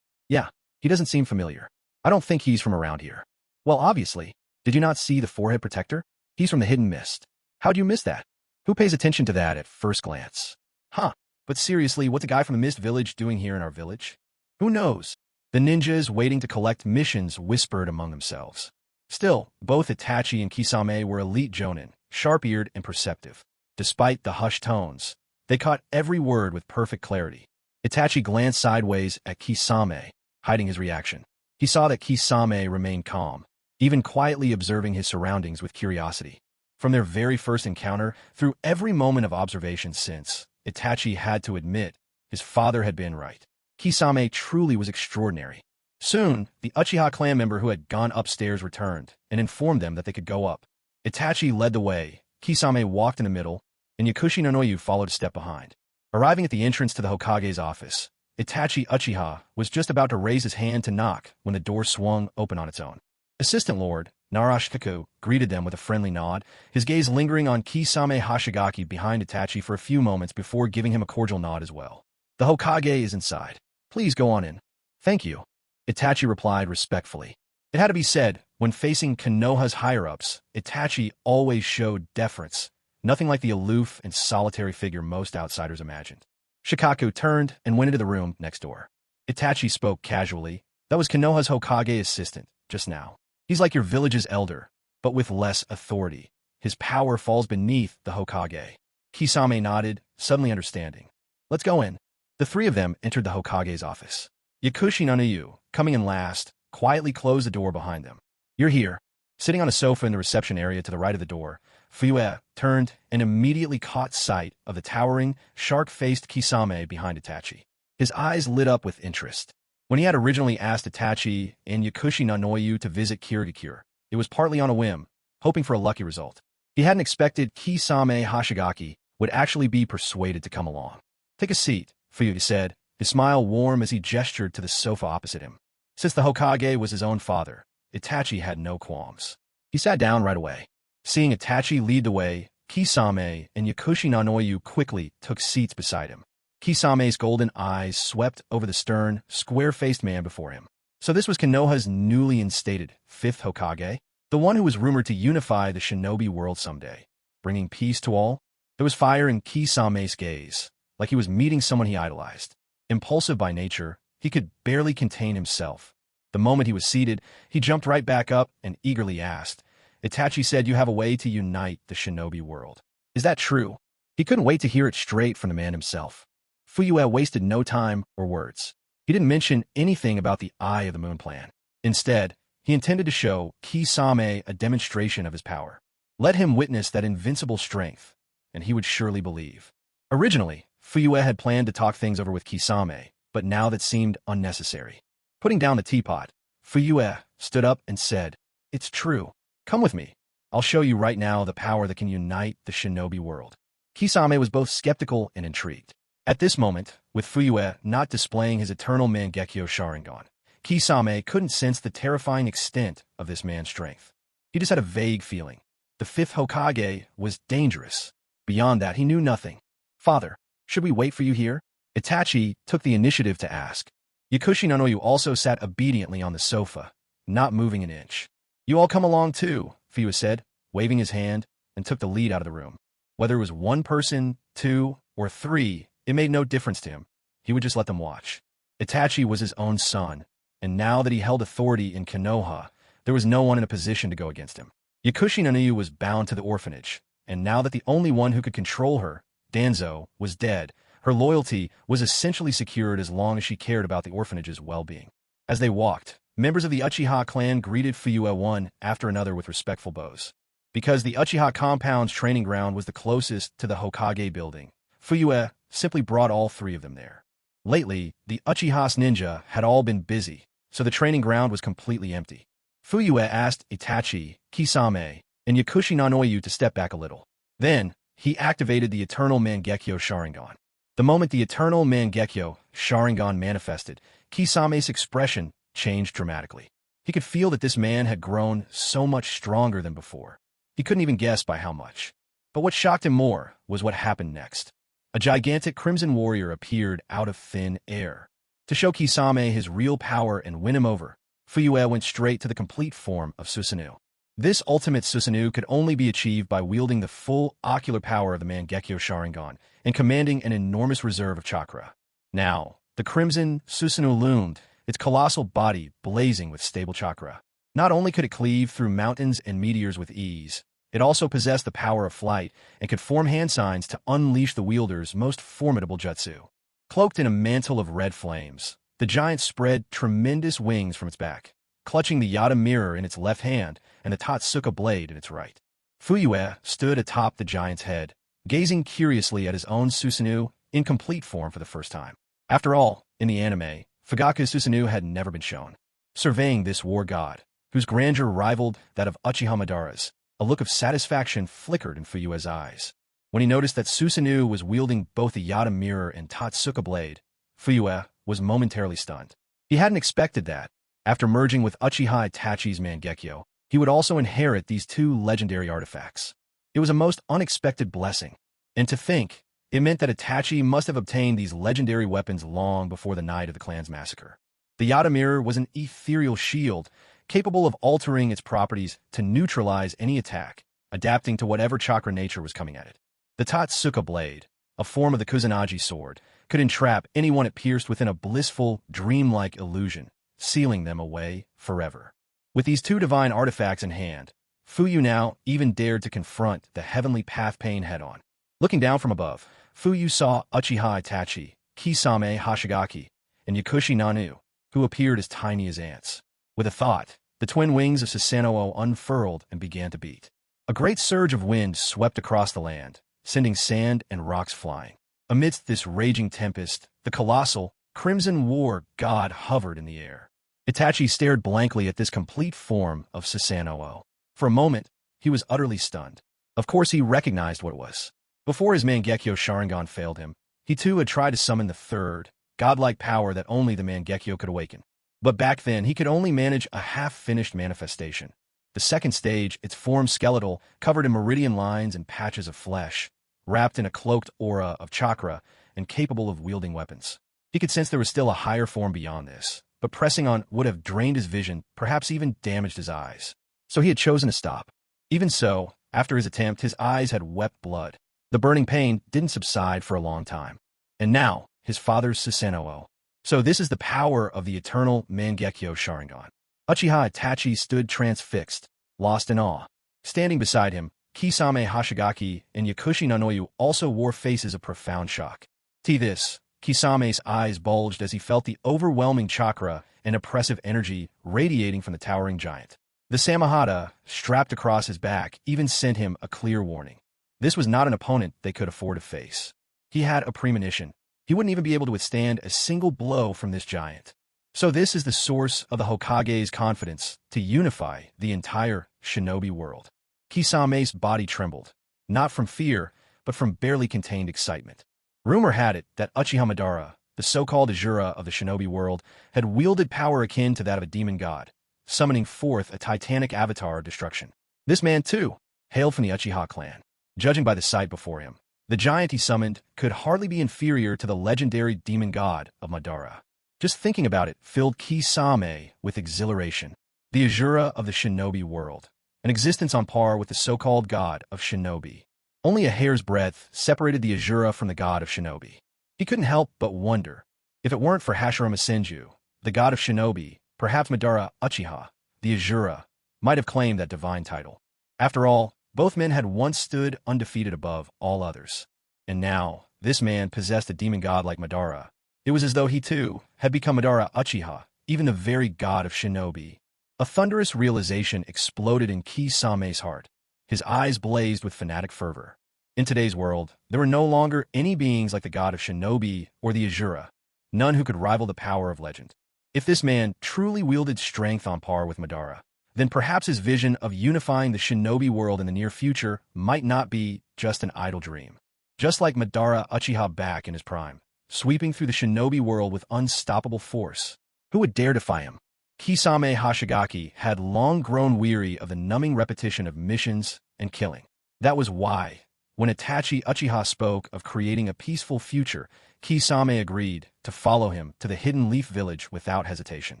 Yeah, he doesn't seem familiar. I don't think he's from around here. Well, obviously. Did you not see the forehead protector? He's from the Hidden Mist. How'd you miss that? Who pays attention to that at first glance? Huh, but seriously, what's a guy from the Mist Village doing here in our village? Who knows? The ninjas waiting to collect missions whispered among themselves. Still, both Itachi and Kisame were elite jonin, sharp-eared and perceptive. Despite the hushed tones, they caught every word with perfect clarity. Itachi glanced sideways at Kisame, hiding his reaction. He saw that Kisame remained calm, even quietly observing his surroundings with curiosity. From their very first encounter, through every moment of observation since, Itachi had to admit his father had been right. Kisame truly was extraordinary. Soon, the Uchiha clan member who had gone upstairs returned and informed them that they could go up. Itachi led the way, Kisame walked in the middle, and Yakushi no Noyu followed a step behind. Arriving at the entrance to the Hokage's office, Itachi Uchiha was just about to raise his hand to knock when the door swung open on its own. Assistant Lord Narashikaku greeted them with a friendly nod, his gaze lingering on Kisame Hashigaki behind Itachi for a few moments before giving him a cordial nod as well. The Hokage is inside. Please go on in. Thank you, Itachi replied respectfully. It had to be said, when facing Konoha's higher-ups, Itachi always showed deference, nothing like the aloof and solitary figure most outsiders imagined. Shikaku turned and went into the room next door. Itachi spoke casually. That was Konoha's Hokage assistant, just now. He's like your village's elder, but with less authority. His power falls beneath the Hokage. Kisame nodded, suddenly understanding. Let's go in. The three of them entered the Hokage's office. Yakushi no Noyu, coming in last, quietly closed the door behind them. You're here. Sitting on a sofa in the reception area to the right of the door, Fuyue turned and immediately caught sight of the towering, shark-faced Kisame behind Itachi. His eyes lit up with interest. When he had originally asked Itachi and Yakushi Nanoyu to visit Kirigakure, it was partly on a whim, hoping for a lucky result. He hadn't expected Kisame Hashigaki would actually be persuaded to come along. "Take a seat," Fuyue said, his smile warm as he gestured to the sofa opposite him. Since the Hokage was his own father, Itachi had no qualms. He sat down right away. Seeing Itachi lead the way, Kisame and Yakushi Nanoyu quickly took seats beside him. Kisame's golden eyes swept over the stern, square-faced man before him. So this was Konoha's newly instated 5th Hokage? The one who was rumored to unify the shinobi world someday, bringing peace to all? There was fire in Kisame's gaze, like he was meeting someone he idolized. Impulsive by nature, he could barely contain himself. The moment he was seated, he jumped right back up and eagerly asked, "Itachi said you have a way to unite the shinobi world. Is that true?" He couldn't wait to hear it straight from the man himself. Fuyue wasted no time or words. He didn't mention anything about the Eye of the Moon plan. Instead, he intended to show Kisame a demonstration of his power. Let him witness that invincible strength, and he would surely believe. Originally, Fuyue had planned to talk things over with Kisame, but now that seemed unnecessary. Putting down the teapot, Fuyue stood up and said, "It's true. Come with me. I'll show you right now the power that can unite the shinobi world." Kisame was both skeptical and intrigued. At this moment, with Fuyue not displaying his eternal Mangekyo Sharingan, Kisame couldn't sense the terrifying extent of this man's strength. He just had a vague feeling. The 5th Hokage was dangerous. Beyond that, he knew nothing. "Father, should we wait for you here?" Itachi took the initiative to ask. Yakushi Nanoyu also sat obediently on the sofa, not moving an inch. "You all come along too," Fuyue said, waving his hand, and took the lead out of the room. Whether it was one person, 2, or 3, it made no difference to him. He would just let them watch. Itachi was his own son, and now that he held authority in Konoha, there was no one in a position to go against him. Yakushi Nanoyu was bound to the orphanage, and now that the only one who could control her, Danzo, was dead, her loyalty was essentially secured as long as she cared about the orphanage's well-being. As they walked, members of the Uchiha clan greeted Fuyue one after another with respectful bows. Because the Uchiha compound's training ground was the closest to the Hokage building, Fuyue simply brought all 3 of them there. Lately, the Uchiha's ninja had all been busy, so the training ground was completely empty. Fuyue asked Itachi, Kisame, and Yakushi Nanoyu to step back a little. Then, he activated the Eternal Mangekyo Sharingan. The moment the Eternal Mangekyo Sharingan manifested, Kisame's expression changed dramatically. He could feel that this man had grown so much stronger than before. He couldn't even guess by how much. But what shocked him more was what happened next. A gigantic crimson warrior appeared out of thin air. To show Kisame his real power and win him over, Fuyue went straight to the complete form of Susanoo. This ultimate Susanoo could only be achieved by wielding the full ocular power of the Mangekyo Sharingan and commanding an enormous reserve of chakra. Now, the crimson Susanoo loomed, its colossal body blazing with stable chakra. Not only could it cleave through mountains and meteors with ease, it also possessed the power of flight and could form hand signs to unleash the wielder's most formidable jutsu. Cloaked in a mantle of red flames, the giant spread tremendous wings from its back, clutching the Yada mirror in its left hand and the Tatsuka blade in its right. Fuyue stood atop the giant's head, gazing curiously at his own Susanoo in complete form for the first time. After all, in the anime, Fugaku's Susanoo had never been shown. Surveying this war god, whose grandeur rivaled that of Uchiha Madara's, a look of satisfaction flickered in Fuyue's eyes. When he noticed that Susanoo was wielding both the Yada mirror and Tatsuka blade, Fuyue was momentarily stunned. He hadn't expected that. After merging with Uchiha Itachi's Mangekyo, he would also inherit these 2 legendary artifacts. It was a most unexpected blessing. And to think, it meant that Itachi must have obtained these legendary weapons long before the night of the clan's massacre. The Yada mirror was an ethereal shield, capable of altering its properties to neutralize any attack, adapting to whatever chakra nature was coming at it. The Tatsuka blade, a form of the Kusanagi sword, could entrap anyone it pierced within a blissful, dreamlike illusion, sealing them away forever. With these 2 divine artifacts in hand, Fuyue now even dared to confront the heavenly path pain head-on. Looking down from above, Fuyue saw Uchiha Itachi, Kisame Hashigaki, and Yakushi Nanoyu, who appeared as tiny as ants. With a thought, The twin wings of Susanoo unfurled and began to beat. A great surge of wind swept across the land, sending sand and rocks flying. Amidst this raging tempest, the colossal, crimson war god hovered in the air. Itachi stared blankly at this complete form of Susanoo. For a moment, he was utterly stunned. Of course he recognized what it was. Before his Mangekyo Sharingan failed him, he too had tried to summon the third, godlike power that only the Mangekyo could awaken. But back then, he could only manage a half-finished manifestation. The second stage, its form skeletal, covered in meridian lines and patches of flesh, wrapped in a cloaked aura of chakra, and capable of wielding weapons. He could sense there was still a higher form beyond this, but pressing on would have drained his vision, perhaps even damaged his eyes. So he had chosen to stop. Even so, after his attempt, his eyes had wept blood. The burning pain didn't subside for a long time. And now, his father's Susanoo. So this is the power of the eternal Mangekyo Sharingan. Uchiha Itachi stood transfixed, lost in awe. Standing beside him, Kisame Hoshigaki and Yakushi Nanoyu also wore faces of profound shock. To this, Kisame's eyes bulged as he felt the overwhelming chakra and oppressive energy radiating from the towering giant. The Samahata, strapped across his back, even sent him a clear warning. This was not an opponent they could afford to face. He had a premonition. He wouldn't even be able to withstand a single blow from this giant. So this is the source of the Hokage's confidence to unify the entire shinobi world. Kisame's body trembled, not from fear, but from barely contained excitement. Rumor had it that Uchiha Madara, the so-called Asura of the shinobi world, had wielded power akin to that of a demon god, summoning forth a titanic avatar of destruction. This man, too, hailed from the Uchiha clan. Judging by the sight before him, the giant he summoned could hardly be inferior to the legendary demon god of Madara. Just thinking about it filled Kisame with exhilaration. The Asura of the shinobi world, an existence on par with the so-called god of shinobi. Only a hair's breadth separated the Asura from the god of shinobi. He couldn't help but wonder, if it weren't for Hashirama Senju, the god of shinobi, perhaps Madara Uchiha, the Asura, might have claimed that divine title. After all, both men had once stood undefeated above all others. And now, this man possessed a demon god like Madara. It was as though he too had become Madara Uchiha, even the very god of shinobi. A thunderous realization exploded in Kisame's heart. His eyes blazed with fanatic fervor. In today's world, there were no longer any beings like the god of shinobi or the Asura, none who could rival the power of legend. If this man truly wielded strength on par with Madara, then perhaps his vision of unifying the shinobi world in the near future might not be just an idle dream. Just like Madara Uchiha back in his prime, sweeping through the shinobi world with unstoppable force, who would dare defy him? Kisame Hoshigaki had long grown weary of the numbing repetition of missions and killing. That was why, when Itachi Uchiha spoke of creating a peaceful future, Kisame agreed to follow him to the Hidden Leaf Village without hesitation.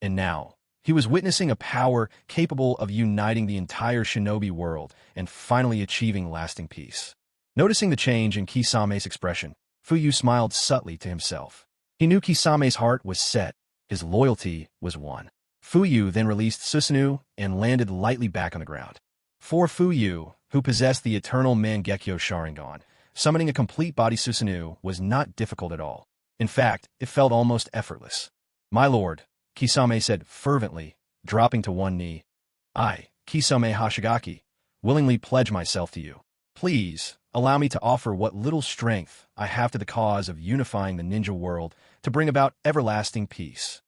And now, he was witnessing a power capable of uniting the entire shinobi world and finally achieving lasting peace. Noticing the change in Kisame's expression, Fuyu smiled subtly to himself. He knew Kisame's heart was set. His loyalty was won. Fuyu then released Susanoo and landed lightly back on the ground. For Fuyu, who possessed the eternal Mangekyo Sharingan, summoning a complete body Susanoo was not difficult at all. In fact, it felt almost effortless. "My lord," Kisame said fervently, dropping to one knee. "I, Kisame Hoshigaki, willingly pledge myself to you. Please, allow me to offer what little strength I have to the cause of unifying the ninja world to bring about everlasting peace."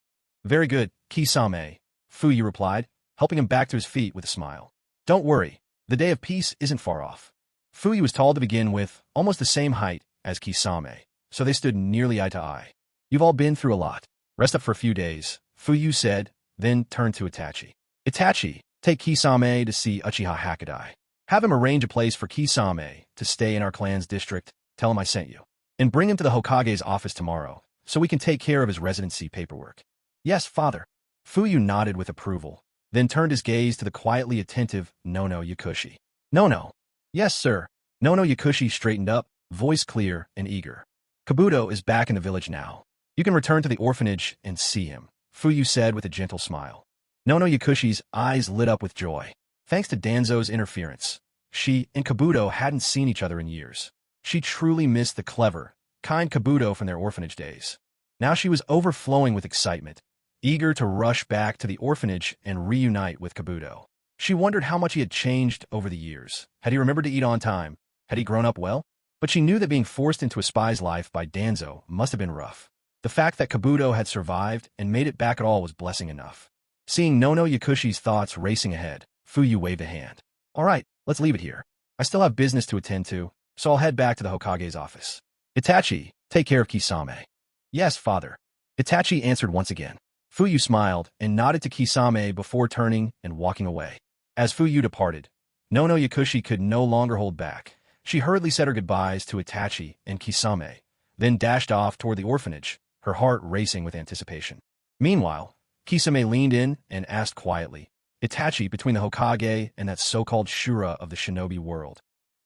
"Very good, Kisame," Fuyu replied, helping him back to his feet with a smile. "Don't worry, the day of peace isn't far off." Fuyu was tall to begin with, almost the same height as Kisame, so they stood nearly eye to eye. "You've all been through a lot. Rest up for a few days," Fuyu said, then turned to Itachi. "Itachi, take Kisame to see Uchiha Hakadai. Have him arrange a place for Kisame to stay in our clan's district. Tell him I sent you. And bring him to the Hokage's office tomorrow, so we can take care of his residency paperwork." "Yes, father." Fuyu nodded with approval, then turned his gaze to the quietly attentive Nono Yakushi. "Nono." "Yes, sir." Nono Yakushi straightened up, voice clear and eager. "Kabuto is back in the village now. You can return to the orphanage and see him," Fuyu said with a gentle smile. Nono Yakushi's eyes lit up with joy. Thanks to Danzo's interference, she and Kabuto hadn't seen each other in years. She truly missed the clever, kind Kabuto from their orphanage days. Now she was overflowing with excitement, eager to rush back to the orphanage and reunite with Kabuto. She wondered how much he had changed over the years. Had he remembered to eat on time? Had he grown up well? But she knew that being forced into a spy's life by Danzo must have been rough. The fact that Kabuto had survived and made it back at all was blessing enough. Seeing Nono Yakushi's thoughts racing ahead, Fuyu waved a hand. All right, let's leave it here. I still have business to attend to, so I'll head back to the Hokage's office. Itachi, take care of Kisame. Yes, father. Itachi answered once again. Fuyu smiled and nodded to Kisame before turning and walking away. As Fuyu departed, Nono Yakushi could no longer hold back. She hurriedly said her goodbyes to Itachi and Kisame, then dashed off toward the orphanage, her heart racing with anticipation. Meanwhile, Kisame leaned in and asked quietly, Itachi, between the Hokage and that so-called Shura of the shinobi world,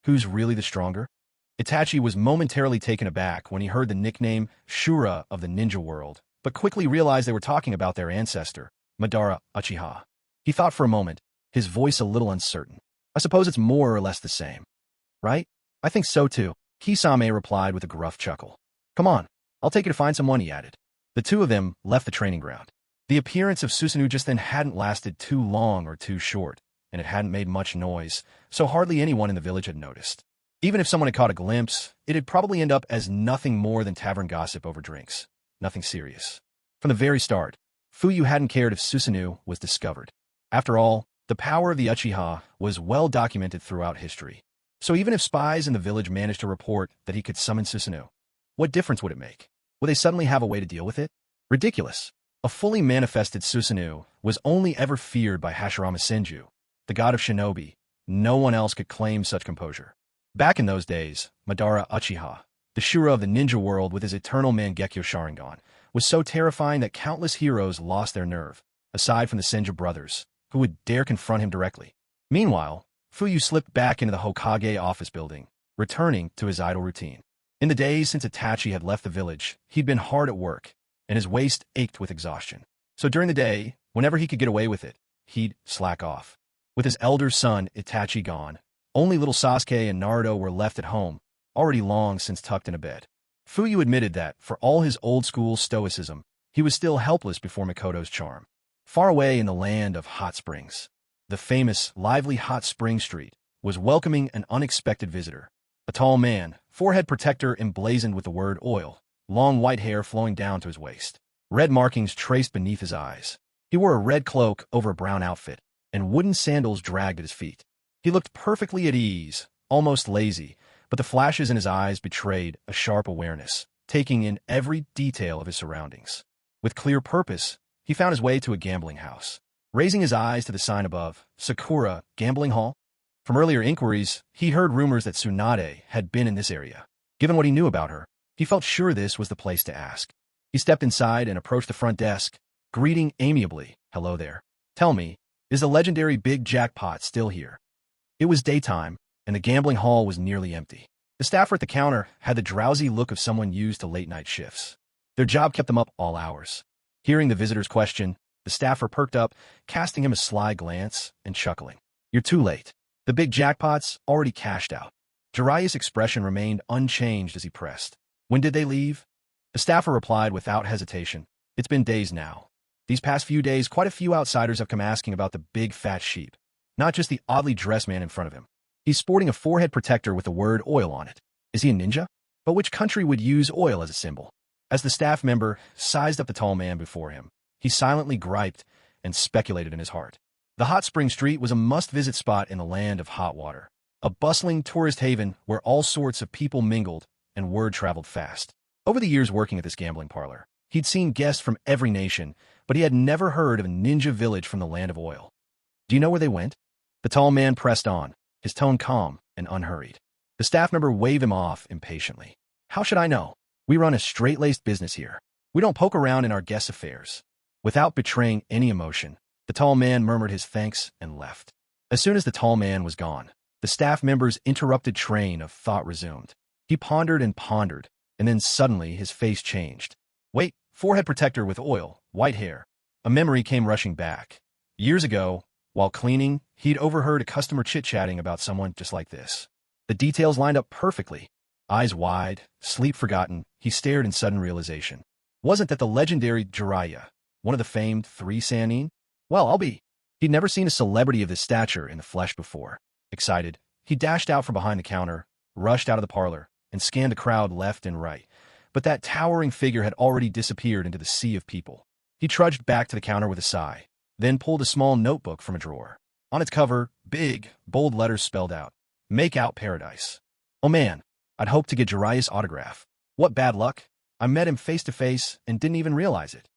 who's really the stronger? Itachi was momentarily taken aback when he heard the nickname Shura of the ninja world, but quickly realized they were talking about their ancestor, Madara Uchiha. He thought for a moment, his voice a little uncertain. I suppose it's more or less the same. Right? I think so too, Kisame replied with a gruff chuckle. Come on, I'll take you to find someone, he added. The two of them left the training ground. The appearance of Susanoo just then hadn't lasted too long or too short, and it hadn't made much noise, so hardly anyone in the village had noticed. Even if someone had caught a glimpse, it'd probably end up as nothing more than tavern gossip over drinks. Nothing serious. From the very start, Fuyu hadn't cared if Susanoo was discovered. After all, the power of the Uchiha was well documented throughout history. So even if spies in the village managed to report that he could summon Susanoo, what difference would it make? Would they suddenly have a way to deal with it? Ridiculous. A fully manifested Susanoo was only ever feared by Hashirama Senju, the god of shinobi. No one else could claim such composure. Back in those days, Madara Uchiha, the Shura of the ninja world with his eternal Mangekyo Sharingan, was so terrifying that countless heroes lost their nerve, aside from the Senju brothers, who would dare confront him directly. Meanwhile, Fuyu slipped back into the Hokage office building, returning to his idle routine. In the days since Itachi had left the village, he'd been hard at work, and his waist ached with exhaustion. So during the day, whenever he could get away with it, he'd slack off. With his elder son, Itachi, gone, only little Sasuke and Naruto were left at home, already long since tucked in a bed. Fuyu admitted that, for all his old-school stoicism, he was still helpless before Mikoto's charm. Far away in the land of hot springs, the famous, lively hot spring street was welcoming an unexpected visitor. A tall man, forehead protector emblazoned with the word oil, long white hair flowing down to his waist, red markings traced beneath his eyes. He wore a red cloak over a brown outfit, and wooden sandals dragged at his feet. He looked perfectly at ease, almost lazy, but the flashes in his eyes betrayed a sharp awareness, taking in every detail of his surroundings. With clear purpose, he found his way to a gambling house. Raising his eyes to the sign above, Sakura Gambling Hall, from earlier inquiries, he heard rumors that Tsunade had been in this area. Given what he knew about her, he felt sure this was the place to ask. He stepped inside and approached the front desk, greeting amiably, "Hello there. Tell me, is the legendary Big Jackpot still here?" It was daytime, and the gambling hall was nearly empty. The staffer at the counter had the drowsy look of someone used to late-night shifts. Their job kept them up all hours. Hearing the visitor's question, the staffer perked up, casting him a sly glance and chuckling. "You're too late. The big jackpot's already cashed out." Jiraiya's expression remained unchanged as he pressed. "When did they leave?" The staffer replied without hesitation. "It's been days now. These past few days, quite a few outsiders have come asking about the big fat sheep. Not just the oddly dressed man in front of him. He's sporting a forehead protector with the word oil on it. Is he a ninja? But which country would use oil as a symbol?" As the staff member sized up the tall man before him, he silently griped and speculated in his heart. The hot spring street was a must-visit spot in the land of hot water, a bustling tourist haven where all sorts of people mingled and word traveled fast. Over the years working at this gambling parlor, he'd seen guests from every nation, but he had never heard of a ninja village from the land of oil. "Do you know where they went?" The tall man pressed on, his tone calm and unhurried. The staff member waved him off impatiently. "How should I know? We run a straight-laced business here. We don't poke around in our guests' affairs." Without betraying any emotion, the tall man murmured his thanks and left. As soon as the tall man was gone, the staff member's interrupted train of thought resumed. He pondered, and then suddenly his face changed. Wait, forehead protector with oil, white hair. A memory came rushing back. Years ago, while cleaning, he'd overheard a customer chit-chatting about someone just like this. The details lined up perfectly. Eyes wide, sleep forgotten, he stared in sudden realization. Wasn't that the legendary Jiraiya, One of the famed 3 Sannin? Well, I'll be. He'd never seen a celebrity of this stature in the flesh before. Excited, he dashed out from behind the counter, rushed out of the parlor, and scanned the crowd left and right. But that towering figure had already disappeared into the sea of people. He trudged back to the counter with a sigh, then pulled a small notebook from a drawer. On its cover, big, bold letters spelled out, "Make out paradise." Oh man, I'd hoped to get Jiraiya's autograph. What bad luck. I met him face to face and didn't even realize it.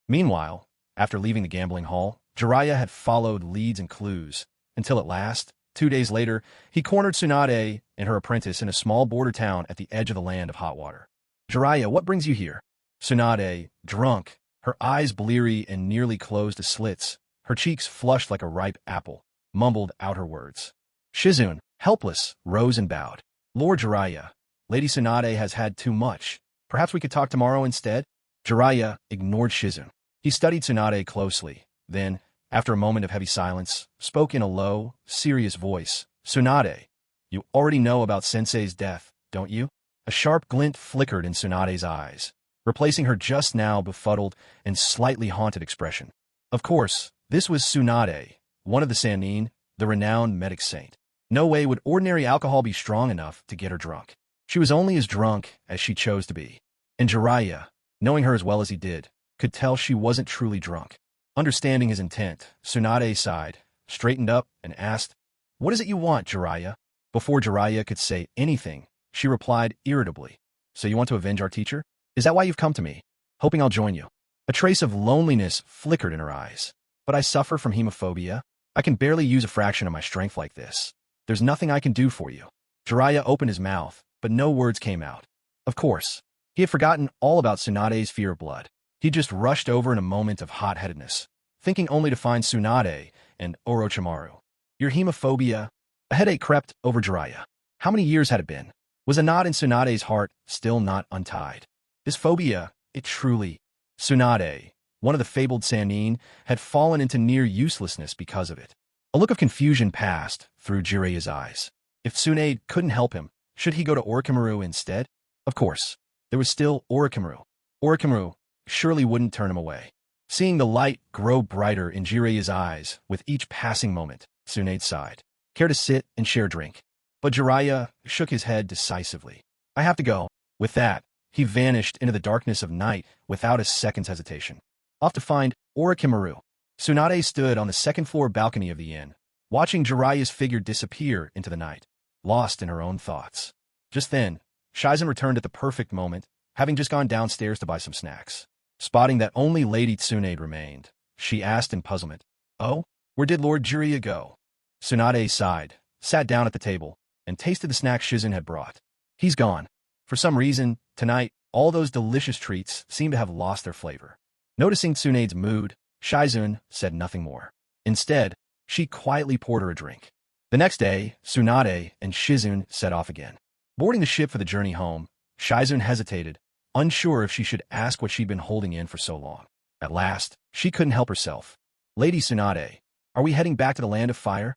Meanwhile, after leaving the gambling hall, Jiraiya had followed leads and clues, until at last, 2 days later, he cornered Tsunade and her apprentice in a small border town at the edge of the land of hot water. "Jiraiya, what brings you here?" Tsunade, drunk, her eyes bleary and nearly closed to slits, her cheeks flushed like a ripe apple, mumbled out her words. Shizune, helpless, rose and bowed. "Lord Jiraiya, Lady Tsunade has had too much. Perhaps we could talk tomorrow instead?" Jiraiya ignored Shizune. He studied Tsunade closely, then, after a moment of heavy silence, spoke in a low, serious voice. "Tsunade, you already know about Sensei's death, don't you?" A sharp glint flickered in Tsunade's eyes, replacing her just now befuddled and slightly haunted expression. Of course, this was Tsunade, one of the Sannin, the renowned medic saint. No way would ordinary alcohol be strong enough to get her drunk. She was only as drunk as she chose to be. And Jiraiya, knowing her as well as he did, could tell she wasn't truly drunk. Understanding his intent, Tsunade sighed, straightened up, and asked, "What is it you want, Jiraiya?" Before Jiraiya could say anything, she replied irritably, "So you want to avenge our teacher? Is that why you've come to me? Hoping I'll join you?" A trace of loneliness flickered in her eyes. "But I suffer from hemophobia. I can barely use a fraction of my strength like this. There's nothing I can do for you." Jiraiya opened his mouth, but no words came out. Of course, he had forgotten all about Tsunade's fear of blood. He just rushed over in a moment of hot-headedness, thinking only to find Tsunade and Orochimaru. "Your hemophobia?" A headache crept over Jiraiya. How many years had it been? Was a knot in Tsunade's heart still not untied? This phobia, it truly... Tsunade, one of the fabled Sannin, had fallen into near uselessness because of it. A look of confusion passed through Jiraiya's eyes. If Tsunade couldn't help him, should he go to Orochimaru instead? Of course, there was still Orochimaru. Orochimaru surely wouldn't turn him away. Seeing the light grow brighter in Jiraiya's eyes with each passing moment, Tsunade sighed. "Care to sit and share a drink?" But Jiraiya shook his head decisively. "I have to go." With that, he vanished into the darkness of night without a second's hesitation. Off to find Orochimaru. Tsunade stood on the second-floor balcony of the inn, watching Jiraiya's figure disappear into the night, lost in her own thoughts. Just then, Shizune returned at the perfect moment, having just gone downstairs to buy some snacks. Spotting that only Lady Tsunade remained, she asked in puzzlement, "Oh, where did Lord Jiraiya go?" Tsunade sighed, sat down at the table, and tasted the snack Shizune had brought. "He's gone. For some reason, tonight, all those delicious treats seem to have lost their flavor." Noticing Tsunade's mood, Shizune said nothing more. Instead, she quietly poured her a drink. The next day, Tsunade and Shizune set off again. Boarding the ship for the journey home, Shizune hesitated, unsure if she should ask what she'd been holding in for so long. At last, she couldn't help herself. "Lady Tsunade, are we heading back to the land of fire?"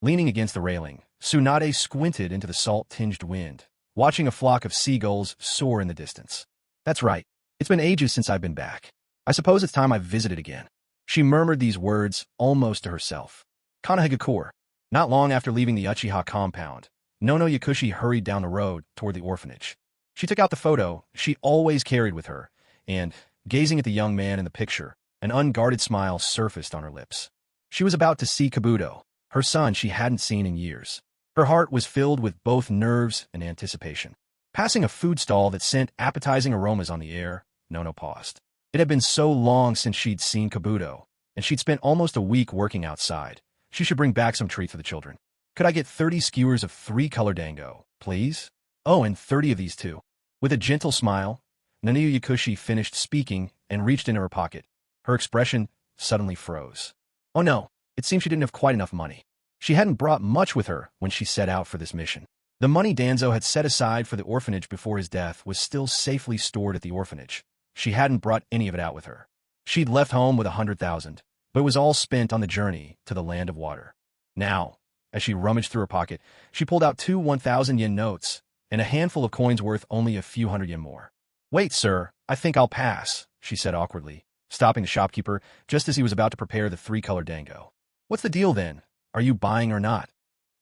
Leaning against the railing, Tsunade squinted into the salt-tinged wind, watching a flock of seagulls soar in the distance. "That's right. It's been ages since I've been back. I suppose it's time I visited again." She murmured these words almost to herself. Konohagakure. Not long after leaving the Uchiha compound, Nono Yakushi hurried down the road toward the orphanage. She took out the photo she always carried with her, and, gazing at the young man in the picture, an unguarded smile surfaced on her lips. She was about to see Kabuto, her son she hadn't seen in years. Her heart was filled with both nerves and anticipation. Passing a food stall that sent appetizing aromas on the air, Nono paused. It had been so long since she'd seen Kabuto, and she'd spent almost a week working outside. She should bring back some treats for the children. "Could I get 30 skewers of 3-color dango, please? Oh, and 30 of these too." With a gentle smile, Nanayu Yakushi finished speaking and reached into her pocket. Her expression suddenly froze. Oh no, it seemed she didn't have quite enough money. She hadn't brought much with her when she set out for this mission. The money Danzo had set aside for the orphanage before his death was still safely stored at the orphanage. She hadn't brought any of it out with her. She'd left home with 100,000, but it was all spent on the journey to the land of water. Now, as she rummaged through her pocket, she pulled out 2 1,000-yen notes and a handful of coins worth only a few hundred yen more. "Wait, sir, I think I'll pass," she said awkwardly, stopping the shopkeeper just as he was about to prepare the three-color dango. "What's the deal then? Are you buying or not?"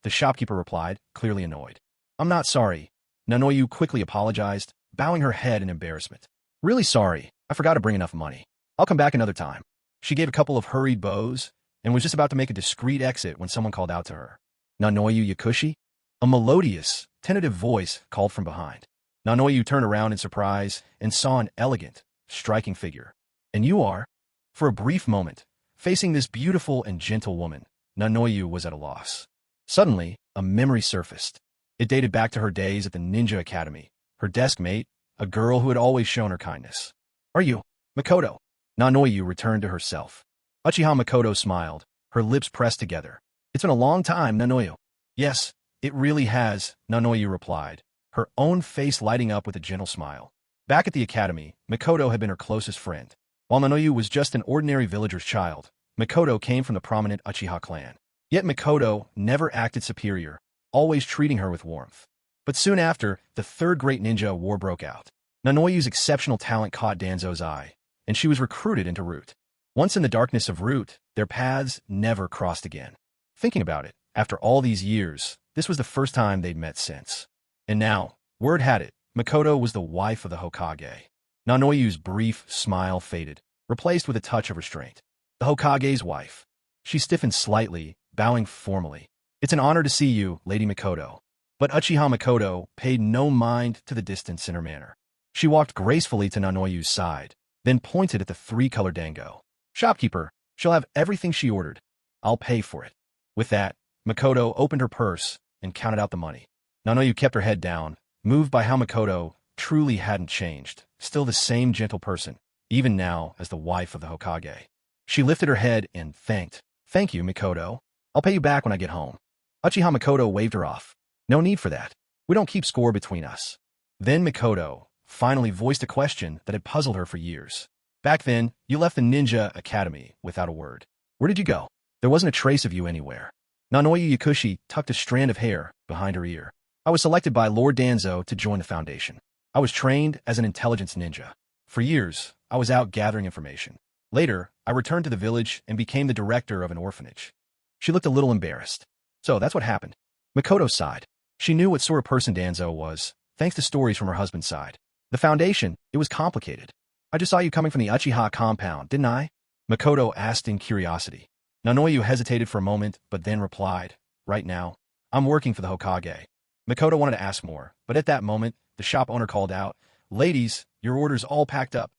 The shopkeeper replied, clearly annoyed. "I'm not sorry." Nanoyu quickly apologized, bowing her head in embarrassment. "Really sorry. I forgot to bring enough money. I'll come back another time." She gave a couple of hurried bows and was just about to make a discreet exit when someone called out to her. "Nanoyu Yakushi?" A melodious, tentative voice called from behind. Nanoyu turned around in surprise and saw an elegant, striking figure. "And you are?" For a brief moment, facing this beautiful and gentle woman, Nanoyu was at a loss. Suddenly, a memory surfaced. It dated back to her days at the Ninja Academy, her desk mate, a girl who had always shown her kindness. "Are you Makoto?" Nanoyu returned to herself. Uchiha Makoto smiled, her lips pressed together. "It's been a long time, Nanoyu." "Yes, it really has," Nanoyu replied, her own face lighting up with a gentle smile. Back at the academy, Makoto had been her closest friend. While Nanoyu was just an ordinary villager's child, Makoto came from the prominent Uchiha clan. Yet Makoto never acted superior, always treating her with warmth. But soon after, the third great ninja war broke out. Nanoyu's exceptional talent caught Danzo's eye, and she was recruited into Root. Once in the darkness of Root, their paths never crossed again. Thinking about it, after all these years, this was the first time they'd met since. And now, word had it, Makoto was the wife of the Hokage. Nanoyu's brief smile faded, replaced with a touch of restraint. The Hokage's wife. She stiffened slightly, bowing formally. "It's an honor to see you, Lady Makoto." But Uchiha Makoto paid no mind to the distance in her manner. She walked gracefully to Nanoyu's side, then pointed at the three-color dango. "Shopkeeper, she'll have everything she ordered. I'll pay for it." With that, Makoto opened her purse and counted out the money. Nanoyu kept her head down, moved by how Makoto truly hadn't changed, still the same gentle person, even now as the wife of the Hokage. She lifted her head and thanked. "Thank you, Makoto. I'll pay you back when I get home." Uchiha Makoto waved her off. "No need for that. We don't keep score between us." Then Makoto finally voiced a question that had puzzled her for years. "Back then, you left the Ninja Academy without a word. Where did you go? There wasn't a trace of you anywhere." Nanoyu Yakushi tucked a strand of hair behind her ear. "I was selected by Lord Danzo to join the Foundation. I was trained as an intelligence ninja. For years, I was out gathering information. Later, I returned to the village and became the director of an orphanage." She looked a little embarrassed. "So that's what happened." Makoto sighed. She knew what sort of person Danzo was, thanks to stories from her husband's side. "The Foundation, it was complicated. I just saw you coming from the Uchiha compound, didn't I?" Makoto asked in curiosity. Nanoyu hesitated for a moment, but then replied, "Right now, I'm working for the Hokage." Makoto wanted to ask more, but at that moment, the shop owner called out, "Ladies, your order's all packed up."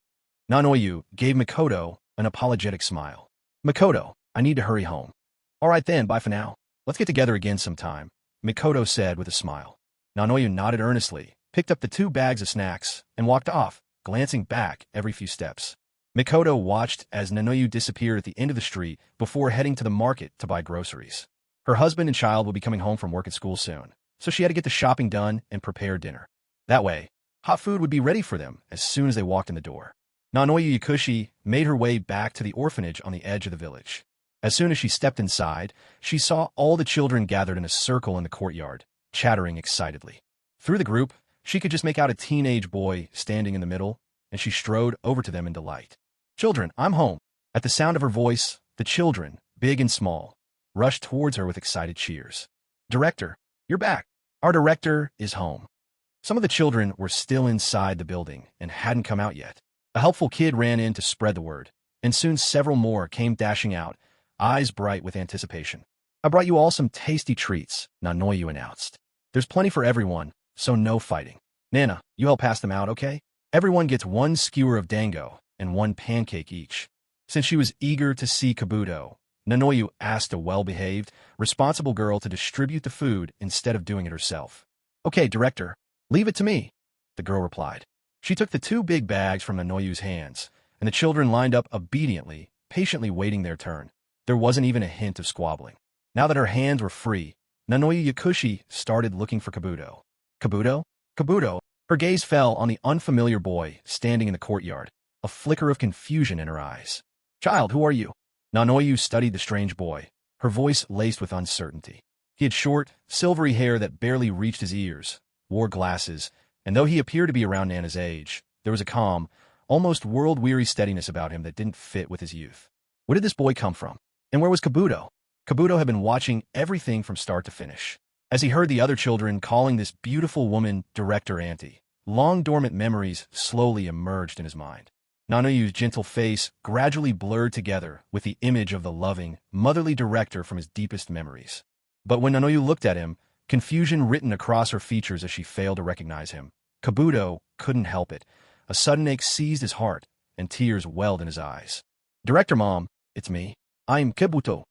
Nanoyu gave Makoto an apologetic smile. "Makoto, I need to hurry home." "All right then, bye for now. Let's get together again sometime," Makoto said with a smile. Nanoyu nodded earnestly, picked up the 2 bags of snacks, and walked off, glancing back every few steps. Makoto watched as Nanoyu disappeared at the end of the street before heading to the market to buy groceries. Her husband and child would be coming home from work and school soon, so she had to get the shopping done and prepare dinner. That way, hot food would be ready for them as soon as they walked in the door. Nanoyu Yakushi made her way back to the orphanage on the edge of the village. As soon as she stepped inside, she saw all the children gathered in a circle in the courtyard, chattering excitedly. Through the group, she could just make out a teenage boy standing in the middle, and she strode over to them in delight. "Children, I'm home." At the sound of her voice, the children, big and small, rushed towards her with excited cheers. "Director, you're back. Our director is home." Some of the children were still inside the building and hadn't come out yet. A helpful kid ran in to spread the word, and soon several more came dashing out, eyes bright with anticipation. "I brought you all some tasty treats," Nanoyu announced. "There's plenty for everyone, so no fighting. Nana, you help pass them out, okay? Everyone gets 1 skewer of dango and 1 pancake each." Since she was eager to see Kabuto, Nanoyu asked a well-behaved, responsible girl to distribute the food instead of doing it herself. "Okay, director, leave it to me," the girl replied. She took the 2 big bags from Nanoyu's hands, and the children lined up obediently, patiently waiting their turn. There wasn't even a hint of squabbling. Now that her hands were free, Nanoyu Yakushi started looking for Kabuto. "Kabuto? Kabuto?" Her gaze fell on the unfamiliar boy standing in the courtyard, a flicker of confusion in her eyes. "Child, who are you?" Nanoyu studied the strange boy, her voice laced with uncertainty. He had short, silvery hair that barely reached his ears, wore glasses, and though he appeared to be around Nana's age, there was a calm, almost world-weary steadiness about him that didn't fit with his youth. Where did this boy come from? And where was Kabuto? Kabuto had been watching everything from start to finish. As he heard the other children calling this beautiful woman Director Auntie, long-dormant memories slowly emerged in his mind. Nanoyu's gentle face gradually blurred together with the image of the loving, motherly director from his deepest memories. But when Nanoyu looked at him, confusion written across her features as she failed to recognize him, Kabuto couldn't help it. A sudden ache seized his heart, and tears welled in his eyes. "Director Mom, it's me. I'm Kabuto."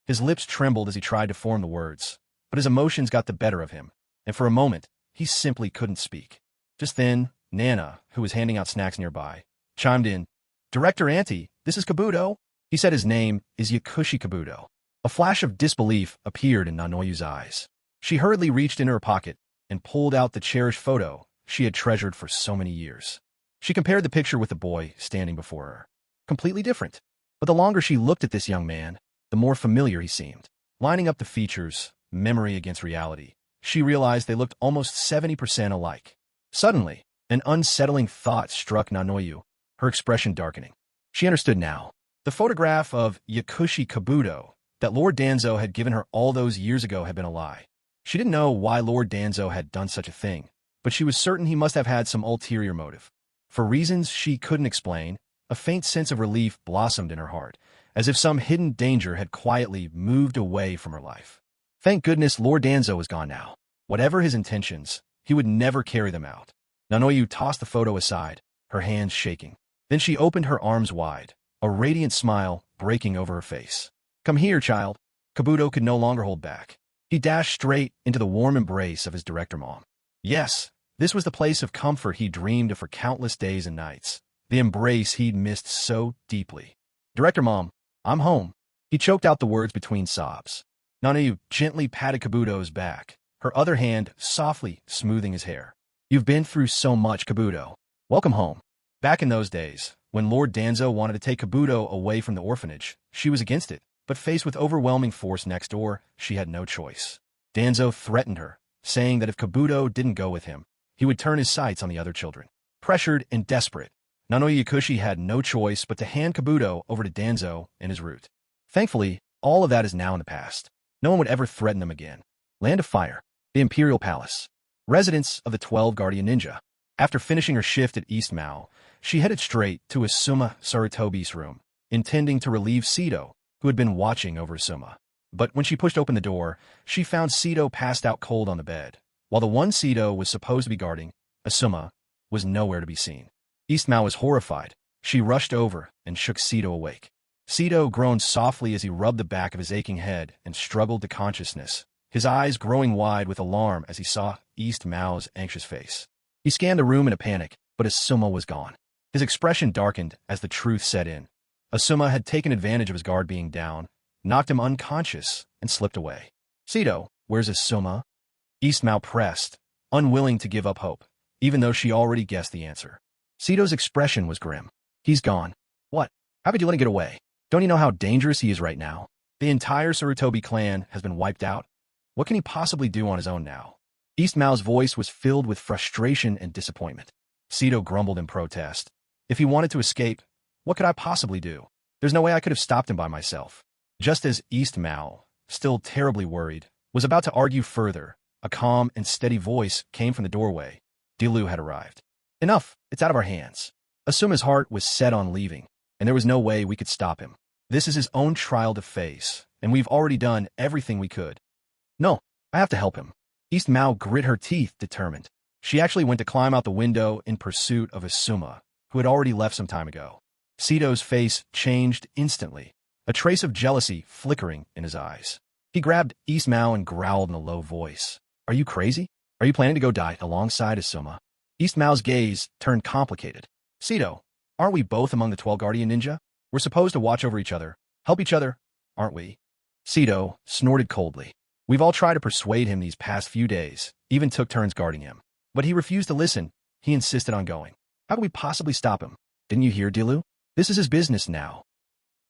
His lips trembled as he tried to form the words, but his emotions got the better of him, and for a moment, he simply couldn't speak. Just then, Nana, who was handing out snacks nearby, chimed in. "Director Auntie, this is Kabuto." He said his name is Yakushi Kabuto. A flash of disbelief appeared in Nanoyu's eyes. She hurriedly reached into her pocket and pulled out the cherished photo she had treasured for so many years. She compared the picture with the boy standing before her. Completely different. But the longer she looked at this young man, the more familiar he seemed. Lining up the features, memory against reality, she realized they looked almost 70% alike. Suddenly, an unsettling thought struck Nanoyu, her expression darkening. She understood now. The photograph of Yakushi Kabuto that Lord Danzo had given her all those years ago had been a lie. She didn't know why Lord Danzo had done such a thing, but she was certain he must have had some ulterior motive. For reasons she couldn't explain, a faint sense of relief blossomed in her heart, as if some hidden danger had quietly moved away from her life. Thank goodness Lord Danzo was gone now. Whatever his intentions, he would never carry them out. Nanoyu tossed the photo aside, her hands shaking. Then she opened her arms wide, a radiant smile breaking over her face. "Come here, child." Kabuto could no longer hold back. He dashed straight into the warm embrace of his director mom. Yes, this was the place of comfort he dreamed of for countless days and nights, the embrace he'd missed so deeply. "Director Mom, I'm home." He choked out the words between sobs. Nanoyu gently patted Kabuto's back, her other hand softly smoothing his hair. "You've been through so much, Kabuto. Welcome home." Back in those days, when Lord Danzo wanted to take Kabuto away from the orphanage, she was against it, but faced with overwhelming force next door, she had no choice. Danzo threatened her, saying that if Kabuto didn't go with him, he would turn his sights on the other children. Pressured and desperate, Nanoyu Yakushi had no choice but to hand Kabuto over to Danzo and his route. Thankfully, all of that is now in the past. No one would ever threaten them again. Land of Fire, the Imperial Palace, residence of the 12 Guardian Ninja. After finishing her shift at East Mao, she headed straight to Asuma Sarutobi's room, intending to relieve Sito, who had been watching over Asuma. But when she pushed open the door, she found Sito passed out cold on the bed. While the one Sito was supposed to be guarding, Asuma, was nowhere to be seen. East Mao was horrified. She rushed over and shook Sito awake. Sito groaned softly as he rubbed the back of his aching head and struggled to consciousness, his eyes growing wide with alarm as he saw East Mao's anxious face. He scanned the room in a panic, but Asuma was gone. His expression darkened as the truth set in. Asuma had taken advantage of his guard being down, knocked him unconscious, and slipped away. "Sito, where's Asuma?" East Mao pressed, unwilling to give up hope, even though she already guessed the answer. Sito's expression was grim. "He's gone." "What? How could you let him get away? Don't you know how dangerous he is right now? The entire Sarutobi clan has been wiped out. What can he possibly do on his own now?" East Mao's voice was filled with frustration and disappointment. Sito grumbled in protest. "If he wanted to escape, what could I possibly do? There's no way I could have stopped him by myself." Just as East Mao, still terribly worried, was about to argue further, a calm and steady voice came from the doorway. Dilu had arrived. "Enough, it's out of our hands." Asuma's heart was set on leaving, and there was no way we could stop him. This is his own trial to face, and we've already done everything we could. "No, I have to help him." East Mao grit her teeth, determined. She actually went to climb out the window in pursuit of Asuma, who had already left some time ago. Sito's face changed instantly, a trace of jealousy flickering in his eyes. He grabbed East Mao and growled in a low voice. "Are you crazy? Are you planning to go die alongside Asuma?" East Mao's gaze turned complicated. "Sito, aren't we both among the 12 Guardian Ninja? We're supposed to watch over each other, help each other, aren't we?" Sito snorted coldly. "We've all tried to persuade him these past few days, even took turns guarding him. But he refused to listen. He insisted on going. How could we possibly stop him? Didn't you hear, Dilu? This is his business now."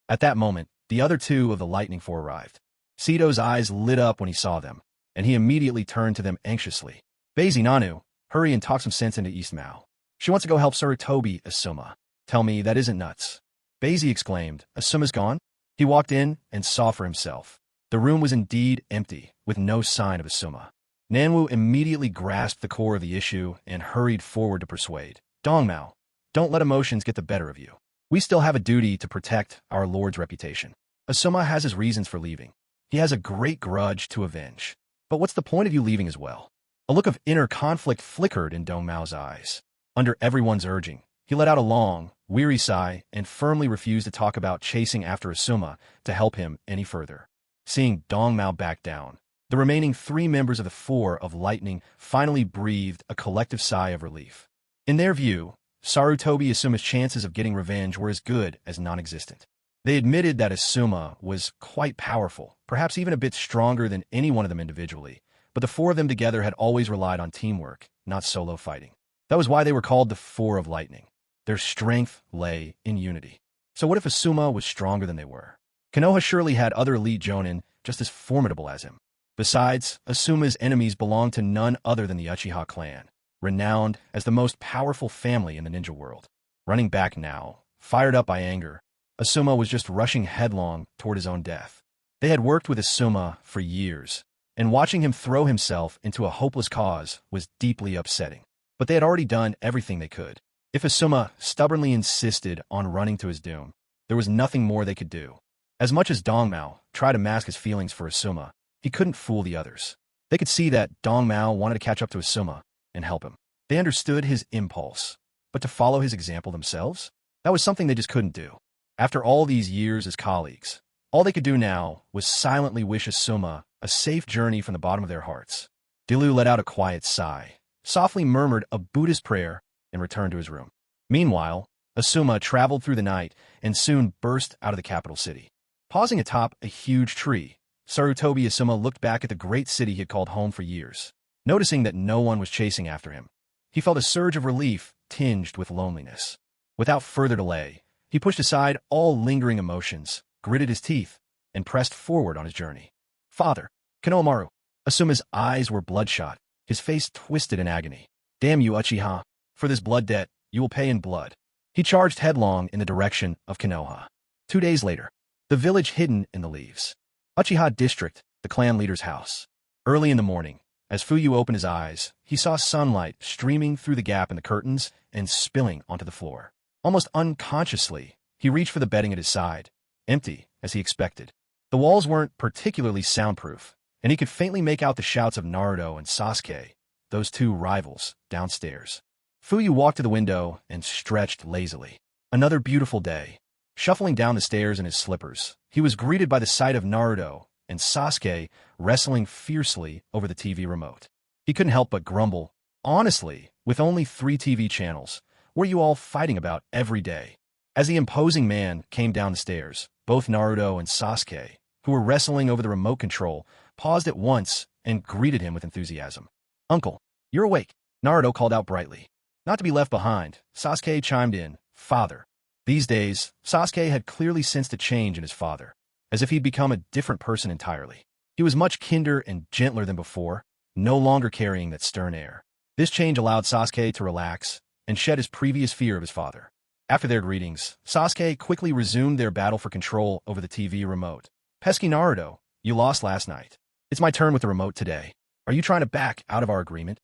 At that moment, the other two of the Lightning Four arrived. Sito's eyes lit up when he saw them, and he immediately turned to them anxiously. "Bazy Nanu, hurry and talk some sense into East Mao. She wants to go help Sarutobi Asuma. Tell me that isn't nuts. Basie exclaimed. Asuma's gone? He walked in and saw for himself. The room was indeed empty, with no sign of Asuma. Nanwu immediately grasped the core of the issue and hurried forward to persuade. Dongmao, don't let emotions get the better of you. We still have a duty to protect our lord's reputation. Asuma has his reasons for leaving. He has a great grudge to avenge. But what's the point of you leaving as well? A look of inner conflict flickered in Dongmao's eyes. Under everyone's urging, he let out a long, weary sigh and firmly refused to talk about chasing after Asuma to help him any further. Seeing Dongmao back down, the remaining 3 members of the Four of Lightning finally breathed a collective sigh of relief. In their view, Sarutobi Asuma's chances of getting revenge were as good as non-existent. They admitted that Asuma was quite powerful, perhaps even a bit stronger than any one of them individually, but the 4 of them together had always relied on teamwork, not solo fighting. That was why they were called the Four of Lightning. Their strength lay in unity. So what if Asuma was stronger than they were? Konoha surely had other elite jonin just as formidable as him. Besides, Asuma's enemies belonged to none other than the Uchiha clan, renowned as the most powerful family in the ninja world. Running back now, fired up by anger, Asuma was just rushing headlong toward his own death. They had worked with Asuma for years, and watching him throw himself into a hopeless cause was deeply upsetting. But they had already done everything they could. If Asuma stubbornly insisted on running to his doom, there was nothing more they could do. As much as Dongmao tried to mask his feelings for Asuma, he couldn't fool the others. They could see that Dongmao wanted to catch up to Asuma and help him. They understood his impulse, but to follow his example themselves? That was something they just couldn't do. After all these years as colleagues, all they could do now was silently wish Asuma a safe journey from the bottom of their hearts. Dilu let out a quiet sigh, softly murmured a Buddhist prayer, and returned to his room. Meanwhile, Asuma traveled through the night and soon burst out of the capital city. Pausing atop a huge tree, Sarutobi Asuma looked back at the great city he had called home for years. Noticing that no one was chasing after him, he felt a surge of relief tinged with loneliness. Without further delay, he pushed aside all lingering emotions, gritted his teeth, and pressed forward on his journey. Father, Konohamaru. Asuma's eyes were bloodshot, his face twisted in agony. Damn you, Uchiha. For this blood debt, you will pay in blood. He charged headlong in the direction of Konoha. 2 days later, the village hidden in the leaves. Uchiha District, the clan leader's house. Early in the morning, as Fuyu opened his eyes, he saw sunlight streaming through the gap in the curtains and spilling onto the floor. Almost unconsciously, he reached for the bedding at his side, empty as he expected. The walls weren't particularly soundproof, and he could faintly make out the shouts of Naruto and Sasuke, those 2 rivals, downstairs. Fuyu walked to the window and stretched lazily. Another beautiful day. Shuffling down the stairs in his slippers, he was greeted by the sight of Naruto and Sasuke wrestling fiercely over the TV remote. He couldn't help but grumble. Honestly, with only 3 TV channels, what are you all fighting about every day? As the imposing man came down the stairs, both Naruto and Sasuke, who were wrestling over the remote control, paused at once and greeted him with enthusiasm. Uncle, you're awake, Naruto called out brightly. Not to be left behind, Sasuke chimed in, Father. These days, Sasuke had clearly sensed a change in his father, as if he'd become a different person entirely. He was much kinder and gentler than before, no longer carrying that stern air. This change allowed Sasuke to relax and shed his previous fear of his father. After their greetings, Sasuke quickly resumed their battle for control over the TV remote. Pesky Naruto, you lost last night. It's my turn with the remote today. Are you trying to back out of our agreement?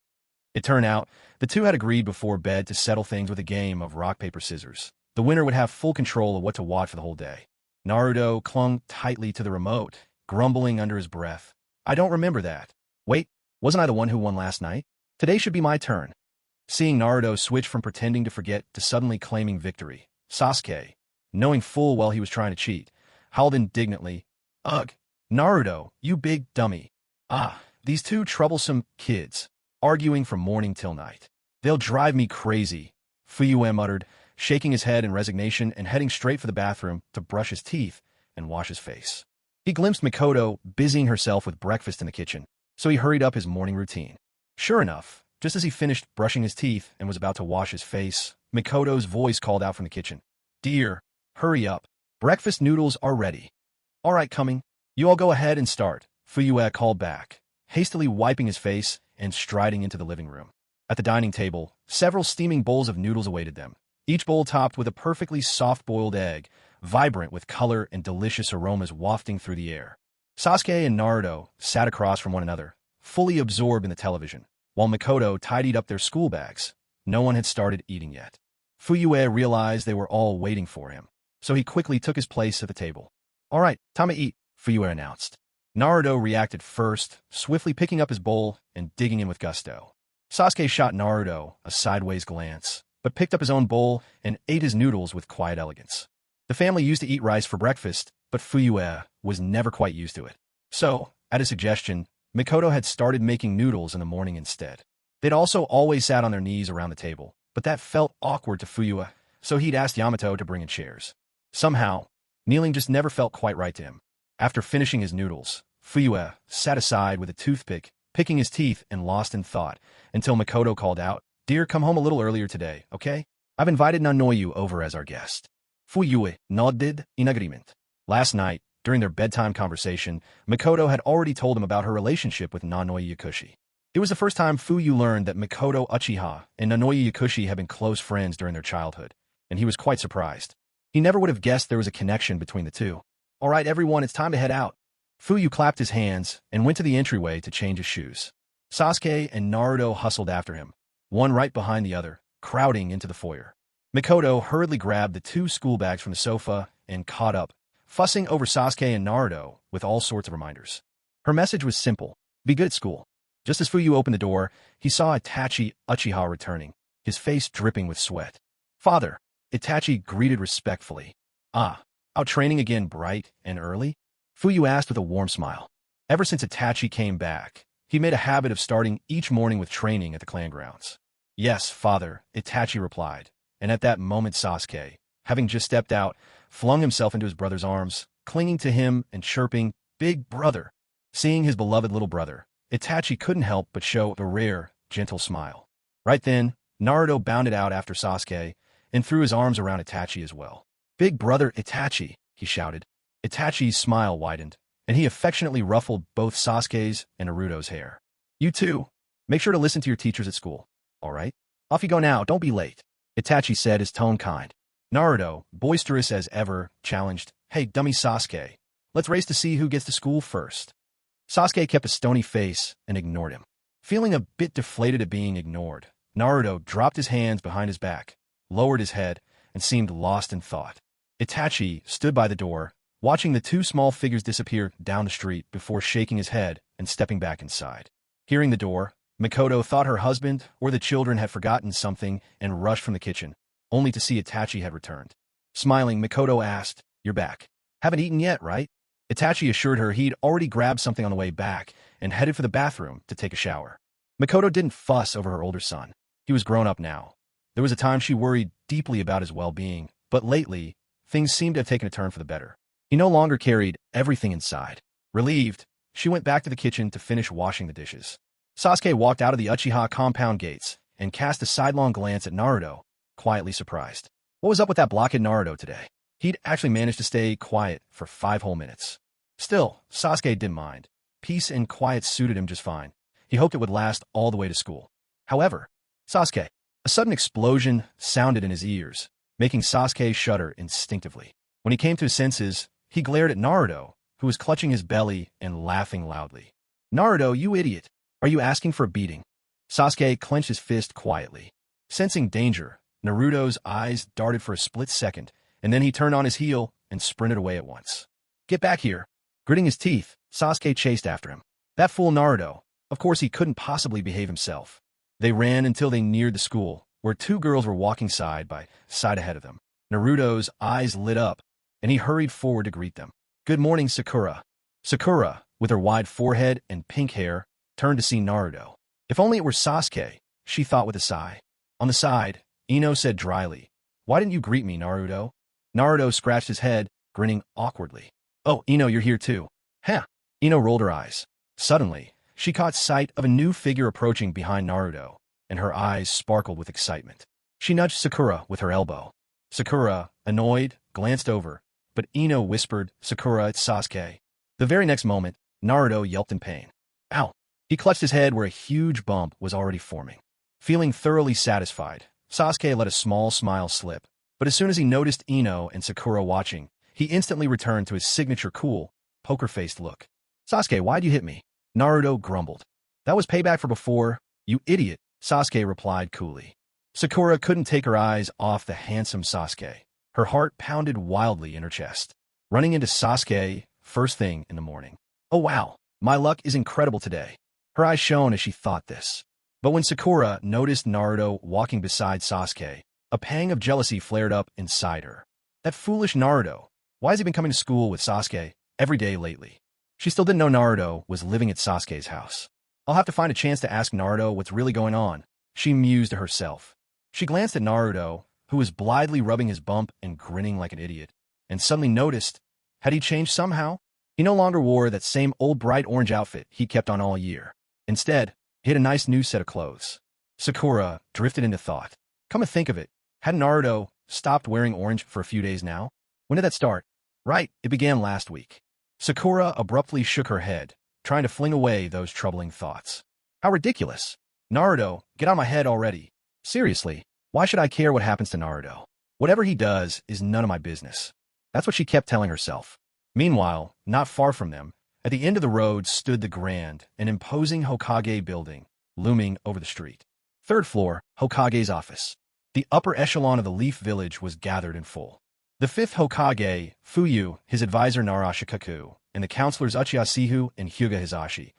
It turned out, the 2 had agreed before bed to settle things with a game of rock, paper, scissors. The winner would have full control of what to watch for the whole day. Naruto clung tightly to the remote, grumbling under his breath. I don't remember that. Wait, wasn't I the one who won last night? Today should be my turn. Seeing Naruto switch from pretending to forget to suddenly claiming victory, Sasuke, knowing full well he was trying to cheat, howled indignantly, Ugh, Naruto, you big dummy. Ah, these 2 troublesome kids, arguing from morning till night. They'll drive me crazy, Fuyue muttered, shaking his head in resignation and heading straight for the bathroom to brush his teeth and wash his face. He glimpsed Mikoto busying herself with breakfast in the kitchen, so he hurried up his morning routine. Sure enough, just as he finished brushing his teeth and was about to wash his face, Mikoto's voice called out from the kitchen. Dear, hurry up. Breakfast noodles are ready. All right, coming. You all go ahead and start, Fuyue called back, hastily wiping his face and striding into the living room. At the dining table, several steaming bowls of noodles awaited them. each bowl topped with a perfectly soft-boiled egg, vibrant with color and delicious aromas wafting through the air. Sasuke and Naruto sat across from one another, fully absorbed in the television, while Mikoto tidied up their school bags. No one had started eating yet. Fuyue realized they were all waiting for him, so he quickly took his place at the table. "All right, time to eat," Fuyue announced. Naruto reacted first, swiftly picking up his bowl and digging in with gusto. Sasuke shot Naruto a sideways glance, but picked up his own bowl and ate his noodles with quiet elegance. The family used to eat rice for breakfast, but Fuyue was never quite used to it. So, at his suggestion, Mikoto had started making noodles in the morning instead. They'd also always sat on their knees around the table, but that felt awkward to Fuyue, so he'd asked Yamato to bring in chairs. Somehow, kneeling just never felt quite right to him. After finishing his noodles, Fuyue sat aside with a toothpick, picking his teeth and lost in thought, until Mikoto called out, "Dear, come home a little earlier today, okay? I've invited Nanoyu over as our guest." Fuyue nodded in agreement. Last night, during their bedtime conversation, Mikoto had already told him about her relationship with Nanoyu Yakushi. It was the first time Fuyue learned that Mikoto Uchiha and Nanoyu Yakushi had been close friends during their childhood, and he was quite surprised. He never would have guessed there was a connection between the two. "All right, everyone, it's time to head out." Fuyue clapped his hands and went to the entryway to change his shoes. Sasuke and Naruto hustled after him, one right behind the other, crowding into the foyer. Mikoto hurriedly grabbed the two school bags from the sofa and caught up, fussing over Sasuke and Naruto with all sorts of reminders. Her message was simple: be good at school. Just as Fuyue opened the door, he saw Itachi Uchiha returning, his face dripping with sweat. "Father," Itachi greeted respectfully. "Ah, out training again bright and early?" Fuyue asked with a warm smile. Ever since Itachi came back, he made a habit of starting each morning with training at the clan grounds. "Yes, father," Itachi replied, and at that moment Sasuke, having just stepped out, flung himself into his brother's arms, clinging to him and chirping, "Big brother." Seeing his beloved little brother, Itachi couldn't help but show a rare, gentle smile. Right then, Naruto bounded out after Sasuke and threw his arms around Itachi as well. "Big brother Itachi," he shouted. Itachi's smile widened, and he affectionately ruffled both Sasuke's and Naruto's hair. "You too. Make sure to listen to your teachers at school. All right? Off you go now, don't be late," Itachi said, his tone kind. Naruto, boisterous as ever, challenged, "Hey, dummy Sasuke, let's race to see who gets to school first." Sasuke kept a stony face and ignored him. Feeling a bit deflated at being ignored, Naruto dropped his hands behind his back, lowered his head, and seemed lost in thought. Itachi stood by the door, watching the two small figures disappear down the street before shaking his head and stepping back inside. Hearing the door, Mikoto thought her husband or the children had forgotten something and rushed from the kitchen, only to see Itachi had returned. Smiling, Mikoto asked, "You're back. Haven't eaten yet, right?" Itachi assured her he'd already grabbed something on the way back and headed for the bathroom to take a shower. Mikoto didn't fuss over her older son. He was grown up now. There was a time she worried deeply about his well-being, but lately, things seemed to have taken a turn for the better. He no longer carried everything inside. Relieved, she went back to the kitchen to finish washing the dishes. Sasuke walked out of the Uchiha compound gates and cast a sidelong glance at Naruto, quietly surprised. What was up with that blockhead Naruto today? He'd actually managed to stay quiet for 5 whole minutes. Still, Sasuke didn't mind. Peace and quiet suited him just fine. He hoped it would last all the way to school. However, Sasuke, a sudden explosion sounded in his ears, making Sasuke shudder instinctively. When he came to his senses, he glared at Naruto, who was clutching his belly and laughing loudly. "Naruto, you idiot! Are you asking for a beating?" Sasuke clenched his fist quietly. Sensing danger, Naruto's eyes darted for a split second, and then he turned on his heel and sprinted away at once. "Get back here!" Gritting his teeth, Sasuke chased after him. That fool Naruto. Of course he couldn't possibly behave himself. They ran until they neared the school, where 2 girls were walking side by side ahead of them. Naruto's eyes lit up, and he hurried forward to greet them. "Good morning, Sakura." Sakura, with her wide forehead and pink hair, turned to see Naruto. If only it were Sasuke, she thought with a sigh. On the side, Ino said dryly, "Why didn't you greet me, Naruto?" Naruto scratched his head, grinning awkwardly. "Oh, Ino, you're here too." "Huh." Ino rolled her eyes. Suddenly, she caught sight of a new figure approaching behind Naruto, and her eyes sparkled with excitement. She nudged Sakura with her elbow. Sakura, annoyed, glanced over, but Ino whispered, "Sakura, it's Sasuke." The very next moment, Naruto yelped in pain. "Ow!" He clutched his head where a huge bump was already forming. Feeling thoroughly satisfied, Sasuke let a small smile slip, but as soon as he noticed Ino and Sakura watching, he instantly returned to his signature cool, poker-faced look. Sasuke, why'd you hit me? Naruto grumbled. That was payback for before, you idiot, Sasuke replied coolly. Sakura couldn't take her eyes off the handsome Sasuke. Her heart pounded wildly in her chest. Running into Sasuke first thing in the morning. Oh wow, my luck is incredible today. Her eyes shone as she thought this. But when Sakura noticed Naruto walking beside Sasuke, a pang of jealousy flared up inside her. That foolish Naruto. Why has he been coming to school with Sasuke every day lately? She still didn't know Naruto was living at Sasuke's house. I'll have to find a chance to ask Naruto what's really going on, she mused to herself. She glanced at Naruto, who was blithely rubbing his bump and grinning like an idiot, and suddenly noticed, had he changed somehow? He no longer wore that same old bright orange outfit he'd kept on all year. Instead, he had a nice new set of clothes. Sakura drifted into thought. Come to think of it, hadn't Naruto stopped wearing orange for a few days now? When did that start? Right, it began last week. Sakura abruptly shook her head, trying to fling away those troubling thoughts. How ridiculous. Naruto, get out of my head already. Seriously, why should I care what happens to Naruto? Whatever he does is none of my business. That's what she kept telling herself. Meanwhile, not far from them, at the end of the road stood the grand and imposing Hokage building, looming over the street. Third floor, Hokage's office. The upper echelon of the Leaf Village was gathered in full. The fifth Hokage, Fuyu, his advisor Narashikaku, and the counselors Uchiha Sihu and Hyuga Hisashi.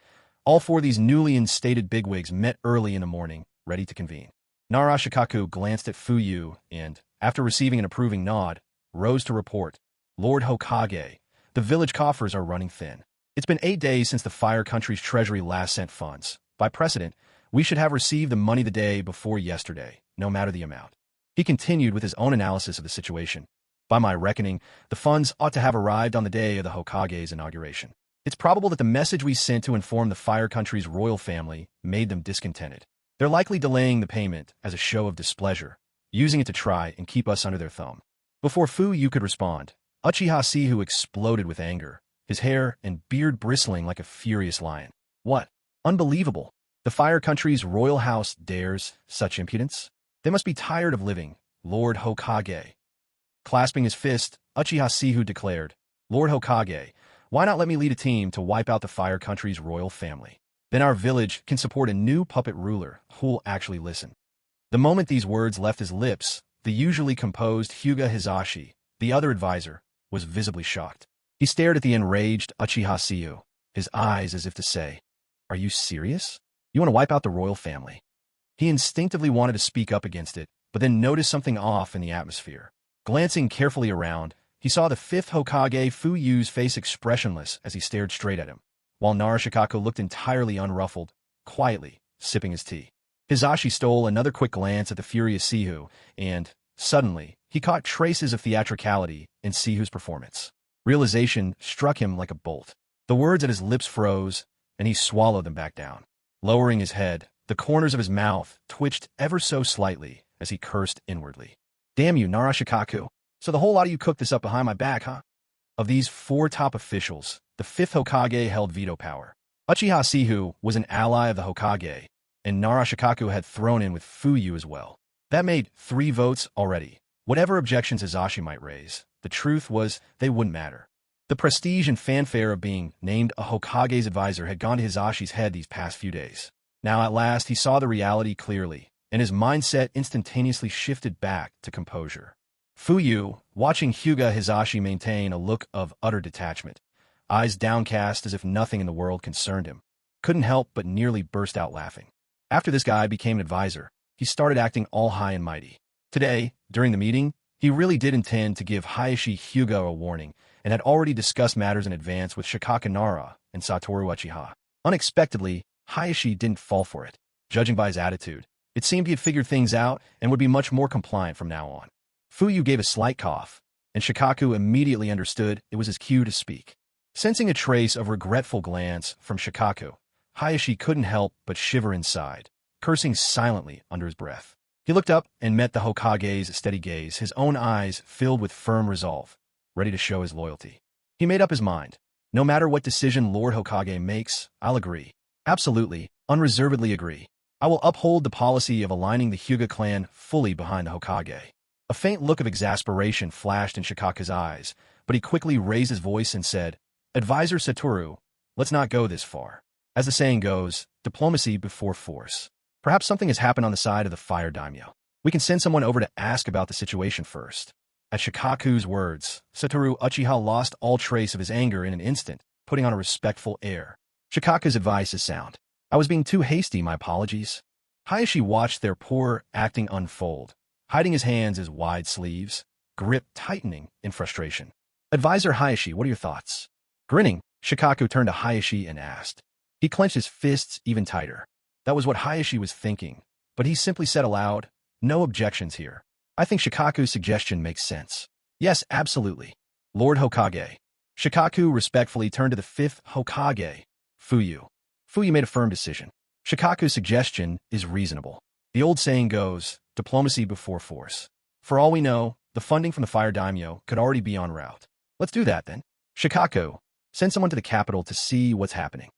All four of these newly instated bigwigs met early in the morning, ready to convene. Narashikaku glanced at Fuyu and, after receiving an approving nod, rose to report, Lord Hokage, the village coffers are running thin. It's been 8 days since the Fire Country's treasury last sent funds. By precedent, we should have received the money the day before yesterday, no matter the amount. He continued with his own analysis of the situation. By my reckoning, the funds ought to have arrived on the day of the Hokage's inauguration. It's probable that the message we sent to inform the Fire Country's royal family made them discontented. They're likely delaying the payment as a show of displeasure, using it to try and keep us under their thumb. Before Fuyu could respond, Uchiha Sihu exploded with anger, his hair and beard bristling like a furious lion. What? Unbelievable. The Fire Country's royal house dares such impudence? They must be tired of living, Lord Hokage. Clasping his fist, Uchiha Sihu declared, Lord Hokage, why not let me lead a team to wipe out the Fire Country's royal family? Then our village can support a new puppet ruler who'll actually listen. The moment these words left his lips, the usually composed Hyuga Hisashi, the other advisor, was visibly shocked. He stared at the enraged Uchiha Sihu, his eyes as if to say, Are you serious? You want to wipe out the royal family? He instinctively wanted to speak up against it, but then noticed something off in the atmosphere. Glancing carefully around, he saw the fifth Hokage Fuyu's face expressionless as he stared straight at him, while Narashikaku looked entirely unruffled, quietly sipping his tea. Hisashi stole another quick glance at the furious Sihu, and, suddenly, he caught traces of theatricality in Sihu's performance. Realization struck him like a bolt. The words at his lips froze, and he swallowed them back down. Lowering his head, the corners of his mouth twitched ever so slightly as he cursed inwardly. Damn you, Narashikaku. So the whole lot of you cooked this up behind my back, huh? Of these four top officials, the fifth Hokage held veto power. Uchiha Sihu was an ally of the Hokage, and Narashikaku had thrown in with Fuyu as well. That made 3 votes already. Whatever objections Hisashi might raise, the truth was they wouldn't matter. The prestige and fanfare of being named a Hokage's advisor had gone to Hisashi's head these past few days. Now at last he saw the reality clearly, and his mindset instantaneously shifted back to composure. Fuyu, watching Hyuga Hisashi maintain a look of utter detachment, eyes downcast as if nothing in the world concerned him, couldn't help but nearly burst out laughing. After this guy became an advisor, he started acting all high and mighty. Today, during the meeting, he really did intend to give Hayashi Hyuga a warning and had already discussed matters in advance with Shikaka Nara and Satoru Uchiha. Unexpectedly, Hayashi didn't fall for it. Judging by his attitude, it seemed he had figured things out and would be much more compliant from now on. Fuyu gave a slight cough, and Shikaku immediately understood it was his cue to speak. Sensing a trace of regretful glance from Shikaku, Hayashi couldn't help but shiver inside, cursing silently under his breath. He looked up and met the Hokage's steady gaze, his own eyes filled with firm resolve, ready to show his loyalty. He made up his mind. No matter what decision Lord Hokage makes, I'll agree. Absolutely, unreservedly agree. I will uphold the policy of aligning the Hyuga clan fully behind the Hokage. A faint look of exasperation flashed in Shikaku's eyes, but he quickly raised his voice and said, Advisor Satoru, let's not go this far. As the saying goes, diplomacy before force. Perhaps something has happened on the side of the fire daimyo. We can send someone over to ask about the situation first. At Shikaku's words, Satoru Uchiha lost all trace of his anger in an instant, putting on a respectful air. Shikaku's advice is sound. I was being too hasty, my apologies. Hayashi watched their poor acting unfold, hiding his hands as wide sleeves, grip tightening in frustration. Advisor Hayashi, what are your thoughts? Grinning, Shikaku turned to Hayashi and asked. He clenched his fists even tighter. That was what Hayashi was thinking, but he simply said aloud, no objections here. I think Shikaku's suggestion makes sense. Yes, absolutely. Lord Hokage. Shikaku respectfully turned to the fifth Hokage, Fuyu. Fuyu made a firm decision. Shikaku's suggestion is reasonable. The old saying goes, diplomacy before force. For all we know, the funding from the fire daimyo could already be en route. Let's do that then. Shikaku, send someone to the capital to see what's happening.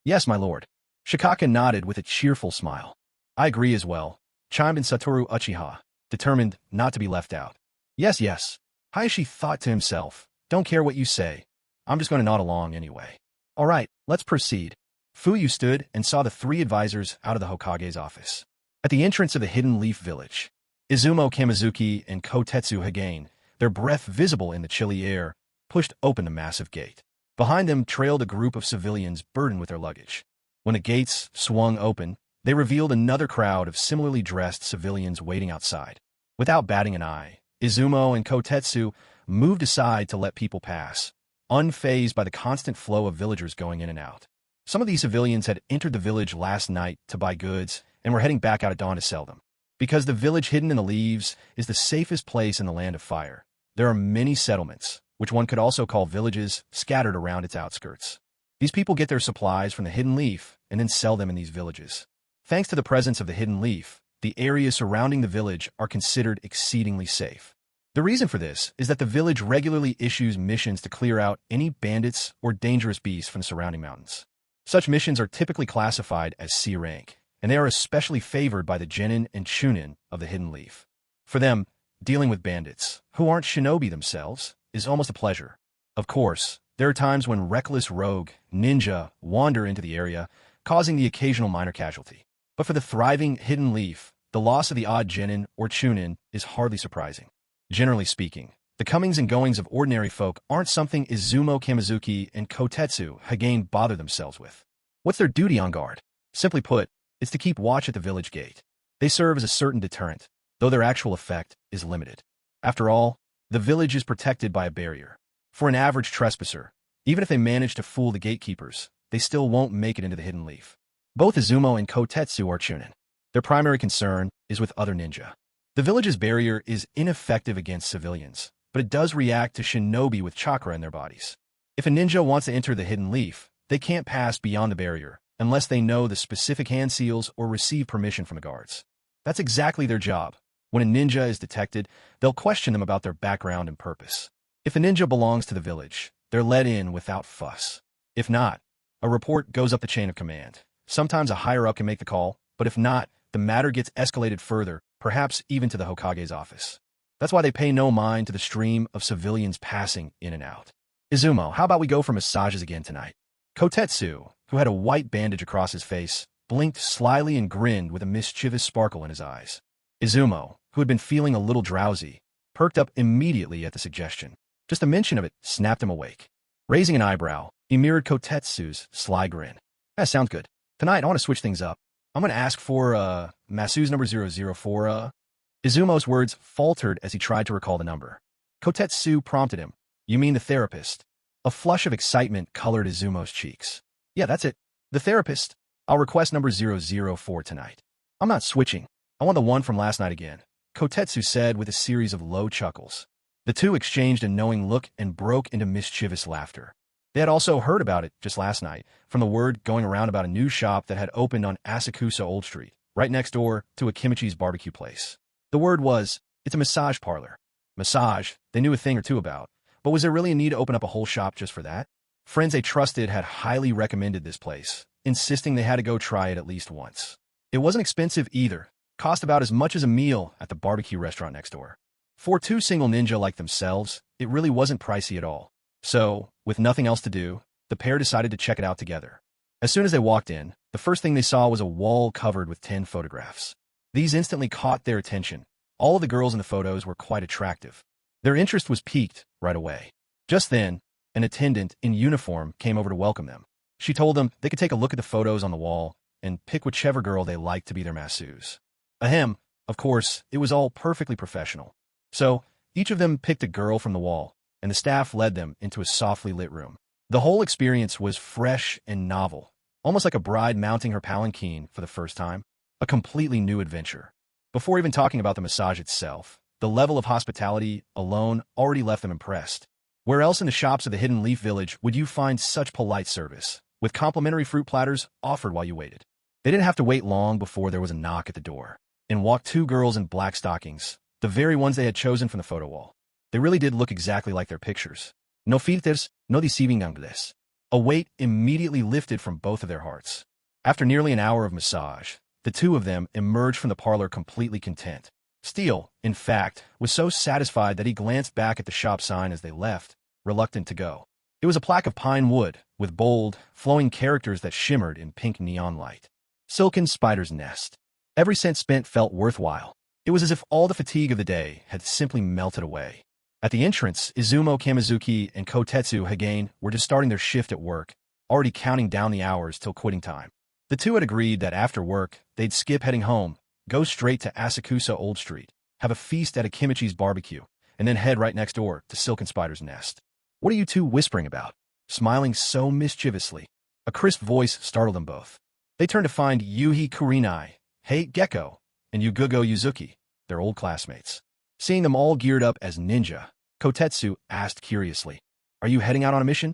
Yes, my lord. Shikaku nodded with a cheerful smile. I agree as well, chimed in Satoru Uchiha, determined not to be left out. Yes, yes. Hayashi thought to himself, don't care what you say. I'm just going to nod along anyway. All right, let's proceed. Fuyu stood and saw the three advisors out of the Hokage's office. At the entrance of the Hidden Leaf Village, Izumo Kamizuki and Kotetsu Hagane, their breath visible in the chilly air, pushed open the massive gate. Behind them trailed a group of civilians burdened with their luggage. When the gates swung open, they revealed another crowd of similarly dressed civilians waiting outside. Without batting an eye, Izumo and Kotetsu moved aside to let people pass, unfazed by the constant flow of villagers going in and out. Some of these civilians had entered the village last night to buy goods and were heading back out at dawn to sell them. Because the village hidden in the leaves is the safest place in the Land of Fire, there are many settlements, which one could also call villages, scattered around its outskirts. These people get their supplies from the Hidden Leaf and then sell them in these villages. Thanks to the presence of the Hidden Leaf, the areas surrounding the village are considered exceedingly safe. The reason for this is that the village regularly issues missions to clear out any bandits or dangerous beasts from the surrounding mountains. Such missions are typically classified as C rank, and they are especially favored by the genin and chunin of the Hidden Leaf. For them, dealing with bandits, who aren't shinobi themselves, is almost a pleasure. Of course, there are times when reckless rogue, ninja, wander into the area, causing the occasional minor casualty. But for the thriving Hidden Leaf, the loss of the odd genin or chunin is hardly surprising. Generally speaking, the comings and goings of ordinary folk aren't something Izumo Kamizuki and Kotetsu Hagane bother themselves with. What's their duty on guard? Simply put, it's to keep watch at the village gate. They serve as a certain deterrent, though their actual effect is limited. After all, the village is protected by a barrier. For an average trespasser, even if they manage to fool the gatekeepers, they still won't make it into the Hidden Leaf. Both Izumo and Kotetsu are chunin. Their primary concern is with other ninja. The village's barrier is ineffective against civilians, but it does react to shinobi with chakra in their bodies. If a ninja wants to enter the Hidden Leaf, they can't pass beyond the barrier unless they know the specific hand seals or receive permission from the guards. That's exactly their job. When a ninja is detected, they'll question them about their background and purpose. If a ninja belongs to the village, they're let in without fuss. If not, a report goes up the chain of command. Sometimes a higher-up can make the call, but if not, the matter gets escalated further, perhaps even to the Hokage's office. That's why they pay no mind to the stream of civilians passing in and out. Izumo, how about we go for massages again tonight? Kotetsu, who had a white bandage across his face, blinked slyly and grinned with a mischievous sparkle in his eyes. Izumo, who had been feeling a little drowsy, perked up immediately at the suggestion. Just the mention of it snapped him awake. Raising an eyebrow, he mirrored Kotetsu's sly grin. That sounds good. Tonight, I want to switch things up. I'm going to ask for, masseuse number 004, Izumo's words faltered as he tried to recall the number. Kotetsu prompted him. You mean the therapist? A flush of excitement colored Izumo's cheeks. Yeah, that's it. The therapist. I'll request number 004 tonight. I'm not switching. I want the one from last night again, Kotetsu said with a series of low chuckles. The two exchanged a knowing look and broke into mischievous laughter. They had also heard about it just last night, from the word going around about a new shop that had opened on Asakusa Old Street, right next door to Akimichi's barbecue place. The word was, it's a massage parlor. Massage, they knew a thing or two about, but was there really a need to open up a whole shop just for that? Friends they trusted had highly recommended this place, insisting they had to go try it at least once. It wasn't expensive either, cost about as much as a meal at the barbecue restaurant next door. For two single ninja like themselves, it really wasn't pricey at all. So, with nothing else to do, the pair decided to check it out together. As soon as they walked in, the first thing they saw was a wall covered with 10 photographs. These instantly caught their attention. All of the girls in the photos were quite attractive. Their interest was piqued right away. Just then, an attendant in uniform came over to welcome them. She told them they could take a look at the photos on the wall and pick whichever girl they liked to be their masseuse. Ahem, of course, it was all perfectly professional. So, each of them picked a girl from the wall, and the staff led them into a softly lit room. The whole experience was fresh and novel, almost like a bride mounting her palanquin for the first time. A completely new adventure. Before even talking about the massage itself, the level of hospitality alone already left them impressed. Where else in the shops of the Hidden Leaf Village would you find such polite service, with complimentary fruit platters offered while you waited? They didn't have to wait long before there was a knock at the door. In walked two girls in black stockings, the very ones they had chosen from the photo wall. They really did look exactly like their pictures. No filters, no deceiving angles. A weight immediately lifted from both of their hearts. After nearly an hour of massage, the two of them emerged from the parlor completely content. Steele, in fact, was so satisfied that he glanced back at the shop sign as they left, reluctant to go. It was a plaque of pine wood, with bold, flowing characters that shimmered in pink neon light. Silken Spider's Nest. Every cent spent felt worthwhile. It was as if all the fatigue of the day had simply melted away. At the entrance, Izumo Kamizuki and Kotetsu Hagane were just starting their shift at work, already counting down the hours till quitting time. The two had agreed that after work, they'd skip heading home, go straight to Asakusa Old Street, have a feast at Akimichi's barbecue, and then head right next door to Silken Spider's Nest. What are you two whispering about? Smiling so mischievously. A crisp voice startled them both. They turned to find Yuhi Kurinai, Hei Gecko, and Yugugo Yuzuki, their old classmates. Seeing them all geared up as ninja, Kotetsu asked curiously, "Are you heading out on a mission?"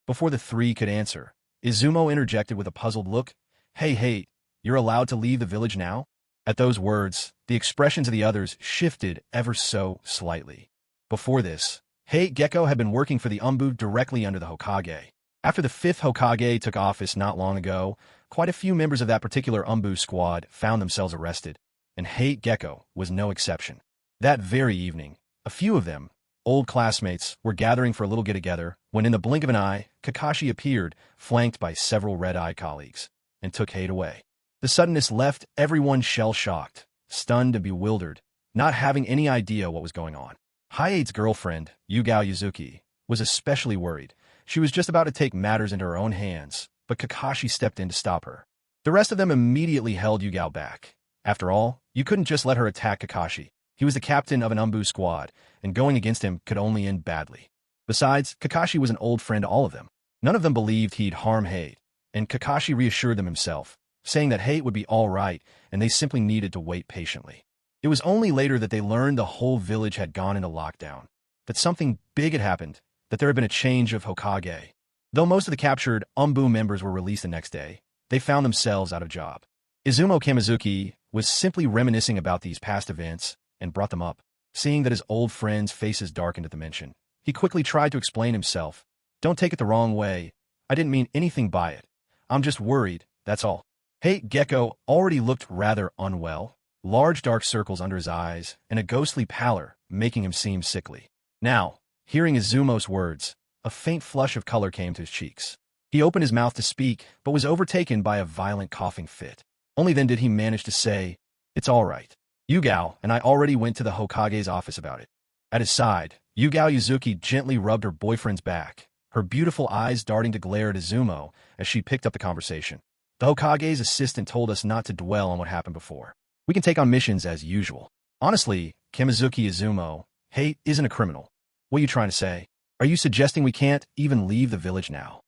Before the three could answer, Izumo interjected with a puzzled look, Hey, you're allowed to leave the village now?" At those words, the expressions of the others shifted ever so slightly. Before this, Hei Gecko had been working for the Umbu directly under the Hokage. After the 5th Hokage took office not long ago, quite a few members of that particular Umbu squad found themselves arrested, and Hei Gecko was no exception. That very evening, a few of them, old classmates, were gathering for a little get-together when in the blink of an eye, Kakashi appeared, flanked by several red-eye colleagues, and took Hei away. The suddenness left everyone shell-shocked, stunned and bewildered, not having any idea what was going on. Hyade's girlfriend, Yugao Yuzuki, was especially worried. She was just about to take matters into her own hands, but Kakashi stepped in to stop her. The rest of them immediately held Yugao back. After all, you couldn't just let her attack Kakashi. He was the captain of an Umbu squad, and going against him could only end badly. Besides, Kakashi was an old friend to all of them. None of them believed he'd harm Hei, and Kakashi reassured them himself, saying that Hei would be all right and they simply needed to wait patiently. It was only later that they learned the whole village had gone into lockdown, that something big had happened, that there had been a change of Hokage. Though most of the captured Umbu members were released the next day, they found themselves out of job. Izumo Kamizuki was simply reminiscing about these past events and brought them up. Seeing that his old friends' faces darkened at the mention, he quickly tried to explain himself. "Don't take it the wrong way. I didn't mean anything by it. I'm just worried, that's all." Hei Gecko already looked rather unwell, large dark circles under his eyes and a ghostly pallor making him seem sickly. Now, hearing Izumo's words, a faint flush of color came to his cheeks. He opened his mouth to speak, but was overtaken by a violent coughing fit. Only then did he manage to say, "It's all right. Yugao and I already went to the Hokage's office about it." At his side, Yugao Yuzuki gently rubbed her boyfriend's back, her beautiful eyes darting to glare at Izumo as she picked up the conversation. "The Hokage's assistant told us not to dwell on what happened before. We can take on missions as usual. Honestly, Kamizuki Izumo, Hei isn't a criminal. What are you trying to say? Are you suggesting we can't even leave the village now?"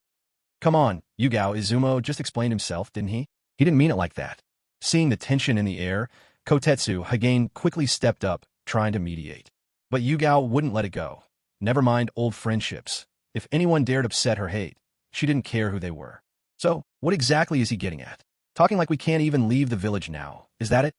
"Come on, Yugao," Izumo just explained himself, didn't he? He didn't mean it like that. Seeing the tension in the air, Kotetsu Hagane quickly stepped up, trying to mediate. But Yugao wouldn't let it go. Never mind old friendships. If anyone dared upset her hate, she didn't care who they were. So, what exactly is he getting at? Talking like we can't even leave the village now, is that it?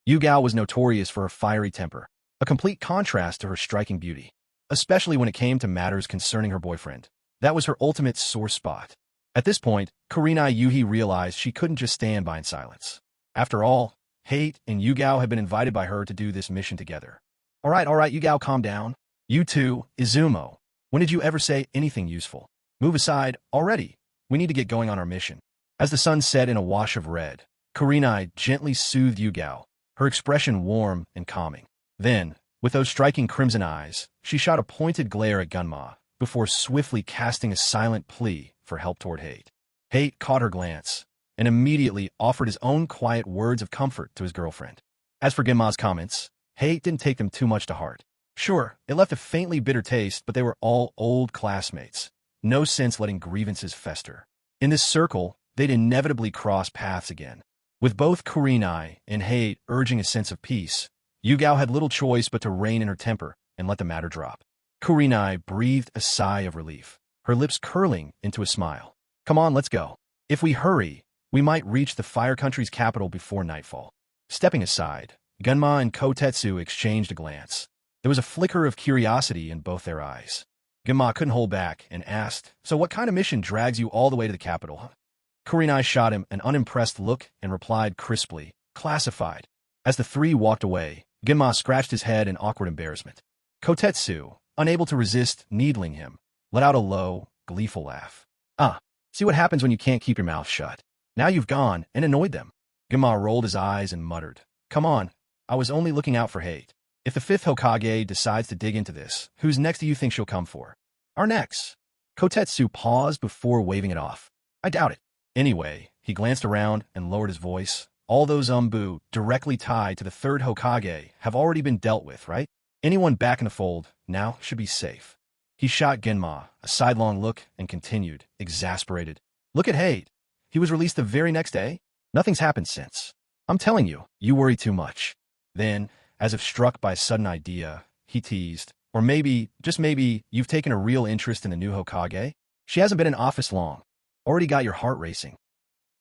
Yugao was notorious for her fiery temper, a complete contrast to her striking beauty, especially when it came to matters concerning her boyfriend. That was her ultimate sore spot. At this point, Kurinai Yuhi realized she couldn't just stand by in silence. After all, Hate and Yugao had been invited by her to do this mission together. All right, Yugao, calm down. You two, Izumo. When did you ever say anything useful? Move aside, already. We need to get going on our mission. As the sun set in a wash of red, Kurenai gently soothed Yugao, her expression warm and calming. Then, with those striking crimson eyes, she shot a pointed glare at Gunma, before swiftly casting a silent plea for help toward Hate. Hate caught her glance, and immediately offered his own quiet words of comfort to his girlfriend. As for Gunma's comments, Hate didn't take them too much to heart. Sure, it left a faintly bitter taste, but they were all old classmates. No sense letting grievances fester. In this circle, they'd inevitably cross paths again. With both Kurenai and Hate urging a sense of peace, Yugao had little choice but to rein in her temper and let the matter drop. Kurenai breathed a sigh of relief, her lips curling into a smile. Come on, let's go. If we hurry, we might reach the Fire Country's capital before nightfall. Stepping aside, Gunma and Kotetsu exchanged a glance. There was a flicker of curiosity in both their eyes. Gunma couldn't hold back and asked, "So what kind of mission drags you all the way to the capital?" Kurenai shot him an unimpressed look and replied crisply, "Classified." As the three walked away, Gunma scratched his head in awkward embarrassment. Kotetsu, unable to resist needling him, let out a low, gleeful laugh. See what happens when you can't keep your mouth shut. Now you've gone and annoyed them. Gunma rolled his eyes and muttered, "Come on, I was only looking out for Hate. If the 5th Hokage decides to dig into this, who's next do you think she'll come for?" "Our next." Kotetsu paused before waving it off. "I doubt it." Anyway, he glanced around and lowered his voice. "All those umbu directly tied to the 3rd Hokage have already been dealt with, right? Anyone back in the fold now should be safe." He shot Gunma a sidelong look and continued, exasperated. "Look at Hate. He was released the very next day. Nothing's happened since. I'm telling you, you worry too much." Then, as if struck by a sudden idea, he teased, "Or maybe, just maybe, you've taken a real interest in the new Hokage? She hasn't been in office long. Already got your heart racing."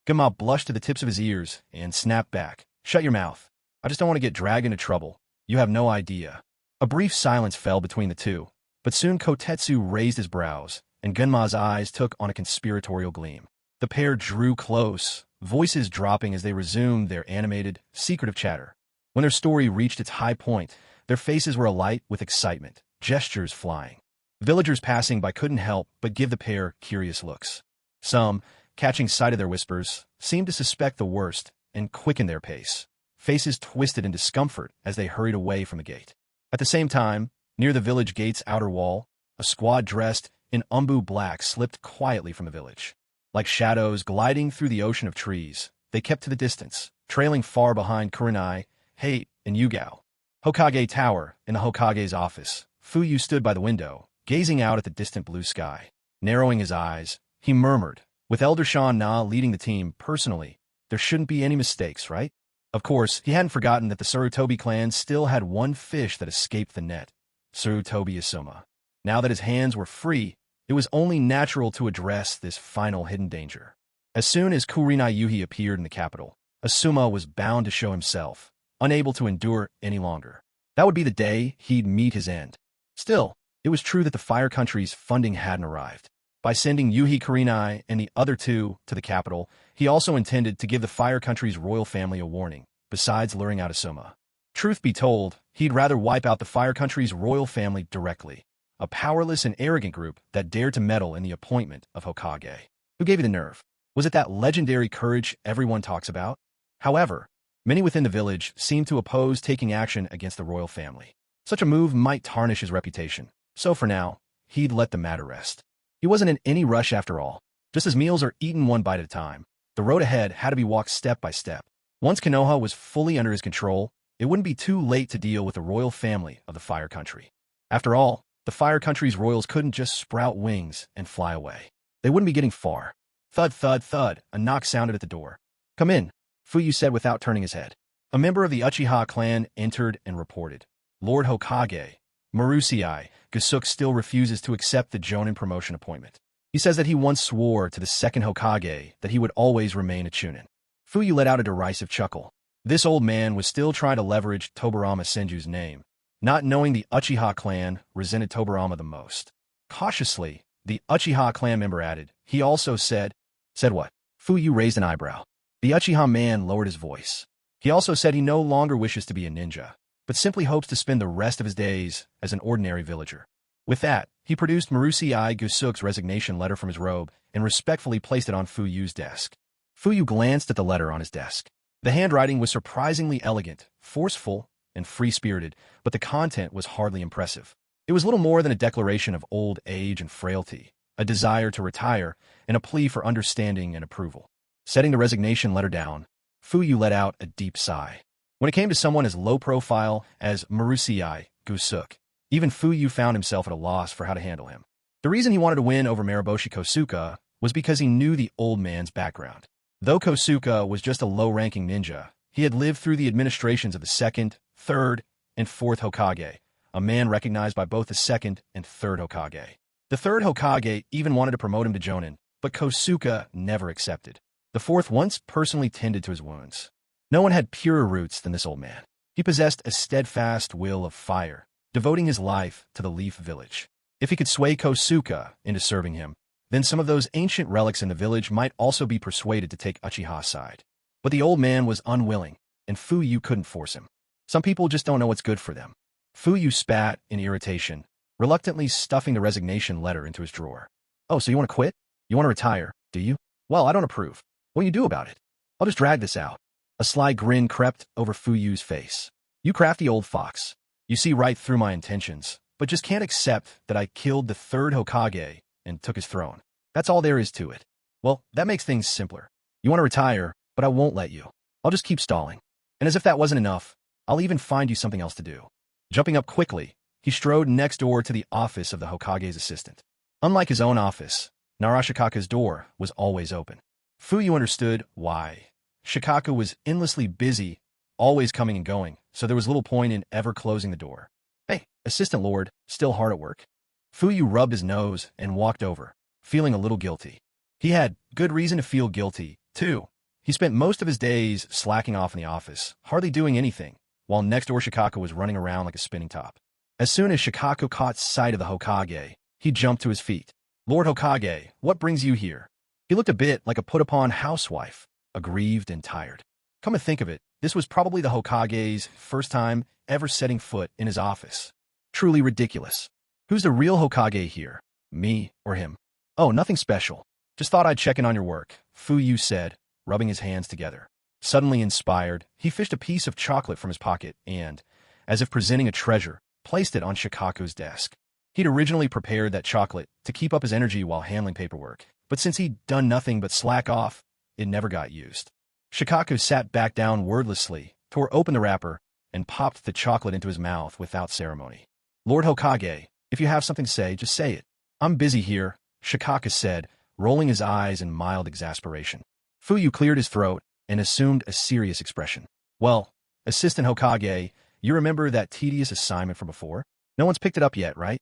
Gunma blushed to the tips of his ears and snapped back, "Shut your mouth. I just don't want to get dragged into trouble. You have no idea." A brief silence fell between the two, but soon Kotetsu raised his brows, and Gunma's eyes took on a conspiratorial gleam. The pair drew close, voices dropping as they resumed their animated, secretive chatter. When their story reached its high point, their faces were alight with excitement, gestures flying. Villagers passing by couldn't help but give the pair curious looks. Some, catching sight of their whispers, seemed to suspect the worst and quicken their pace, faces twisted in discomfort as they hurried away from the gate. At the same time, near the village gate's outer wall, a squad dressed in umbu black slipped quietly from the village. Like shadows gliding through the ocean of trees, they kept to the distance, trailing far behind Kurenai, Hate, and Yugao. Hokage Tower, in the Hokage's office, Fuyu stood by the window, gazing out at the distant blue sky. Narrowing his eyes, he murmured, "With Elder Sean Na leading the team personally, there shouldn't be any mistakes, right?" Of course, he hadn't forgotten that the Sarutobi clan still had one fish that escaped the net, Sarutobi Asuma. Now that his hands were free, it was only natural to address this final hidden danger. As soon as Kurenai Yuhi appeared in the capital, Asuma was bound to show himself, unable to endure any longer. That would be the day he'd meet his end. Still, it was true that the Fire Country's funding hadn't arrived. By sending Yuhi Kurenai and the other two to the capital, he also intended to give the Fire Country's royal family a warning, besides luring out Asuma. Truth be told, he'd rather wipe out the Fire Country's royal family directly, a powerless and arrogant group that dared to meddle in the appointment of Hokage. Who gave you the nerve? Was it that legendary courage everyone talks about? However, many within the village seemed to oppose taking action against the royal family. Such a move might tarnish his reputation, so for now, he'd let the matter rest. He wasn't in any rush after all. Just as meals are eaten one bite at a time, the road ahead had to be walked step by step. Once Konoha was fully under his control, it wouldn't be too late to deal with the royal family of the Fire Country. After all, the Fire Country's royals couldn't just sprout wings and fly away. They wouldn't be getting far. Thud, thud, thud, a knock sounded at the door. "Come in," Fuyu said without turning his head. A member of the Uchiha clan entered and reported. "Lord Hokage, Marusei, Gasuke still refuses to accept the Jonin promotion appointment. He says that he once swore to the 2nd Hokage that he would always remain a Chunin." Fuyu let out a derisive chuckle. This old man was still trying to leverage Tobarama Senju's name, not knowing the Uchiha clan resented Tobarama the most. Cautiously, the Uchiha clan member added, "He also said what?" Fuyu raised an eyebrow. The Uchiha man lowered his voice. He also said he no longer wishes to be a ninja, but simply hopes to spend the rest of his days as an ordinary villager. With that, he produced Marusei Gusuk's resignation letter from his robe and respectfully placed it on Fuyu's desk. Fuyu glanced at the letter on his desk. The handwriting was surprisingly elegant, forceful, and free-spirited, but the content was hardly impressive. It was little more than a declaration of old age and frailty, a desire to retire, and a plea for understanding and approval. Setting the resignation letter down, Fuyu let out a deep sigh. When it came to someone as low-profile as Marusei Gusuk, even Fuyu found himself at a loss for how to handle him. The reason he wanted to win over Maraboshi Kosuke was because he knew the old man's background. Though Kosuke was just a low-ranking ninja, he had lived through the administrations of the 2nd, 3rd, and 4th Hokage, a man recognized by both the 2nd and 3rd Hokage. The 3rd Hokage even wanted to promote him to Jonin, but Kosuke never accepted. The 4th once personally tended to his wounds. No one had purer roots than this old man. He possessed a steadfast will of fire, devoting his life to the Leaf Village. If he could sway Kosuke into serving him, then some of those ancient relics in the village might also be persuaded to take Uchiha's side. But the old man was unwilling, and Fuyu couldn't force him. Some people just don't know what's good for them. Fuyu spat in irritation, reluctantly stuffing the resignation letter into his drawer. Oh, so you want to quit? You want to retire, do you? Well, I don't approve. What do you do about it? I'll just drag this out. A sly grin crept over Fuyu's face. You crafty old fox. You see right through my intentions, but just can't accept that I killed the 3rd Hokage and took his throne. That's all there is to it. Well, that makes things simpler. You want to retire, but I won't let you. I'll just keep stalling. And as if that wasn't enough, I'll even find you something else to do. Jumping up quickly, he strode next door to the office of the Hokage's assistant. Unlike his own office, Narashikaku's door was always open. Fuyu understood why. Shikaku was endlessly busy, always coming and going, so there was little point in ever closing the door. Hey, Assistant Lord, still hard at work? Fuyu rubbed his nose and walked over, feeling a little guilty. He had good reason to feel guilty, too. He spent most of his days slacking off in the office, hardly doing anything, while next-door Shikaku was running around like a spinning top. As soon as Shikaku caught sight of the Hokage, he jumped to his feet. Lord Hokage, what brings you here? He looked a bit like a put-upon housewife, aggrieved and tired. Come to think of it, this was probably the Hokage's first time ever setting foot in his office. Truly ridiculous. Who's the real Hokage here? Me or him? Oh, nothing special. Just thought I'd check in on your work, Fuyu said, rubbing his hands together. Suddenly inspired, he fished a piece of chocolate from his pocket and, as if presenting a treasure, placed it on Shikaku's desk. He'd originally prepared that chocolate to keep up his energy while handling paperwork, but since he'd done nothing but slack off, it never got used. Shikaku sat back down wordlessly, tore open the wrapper, and popped the chocolate into his mouth without ceremony. Lord Hokage, if you have something to say, just say it. I'm busy here, Shikaku said, rolling his eyes in mild exasperation. Fuyu cleared his throat and assumed a serious expression. Well, Assistant Hokage, you remember that tedious assignment from before? No one's picked it up yet, right?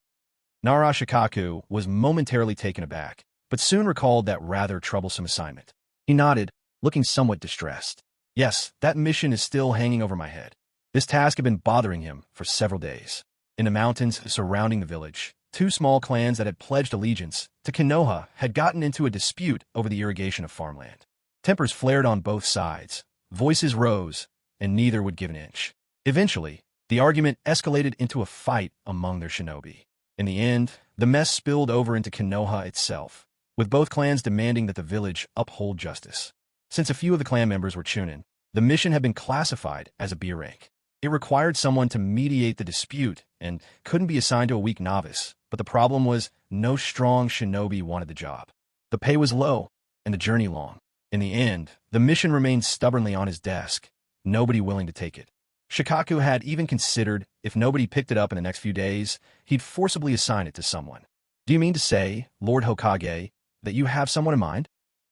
Narashikaku was momentarily taken aback, but soon recalled that rather troublesome assignment. He nodded, looking somewhat distressed. Yes, that mission is still hanging over my head. This task had been bothering him for several days. In the mountains surrounding the village, 2 small clans that had pledged allegiance to Konoha had gotten into a dispute over the irrigation of farmland. Tempers flared on both sides, voices rose, and neither would give an inch. Eventually, the argument escalated into a fight among their shinobi. In the end, the mess spilled over into Konoha itself, with both clans demanding that the village uphold justice. Since a few of the clan members were Chunin, the mission had been classified as a B rank. It required someone to mediate the dispute and couldn't be assigned to a weak novice, but the problem was no strong shinobi wanted the job. The pay was low, and the journey long. In the end, the mission remained stubbornly on his desk, nobody willing to take it. Shikaku had even considered, if nobody picked it up in the next few days, he'd forcibly assign it to someone. Do you mean to say, Lord Hokage, that you have someone in mind?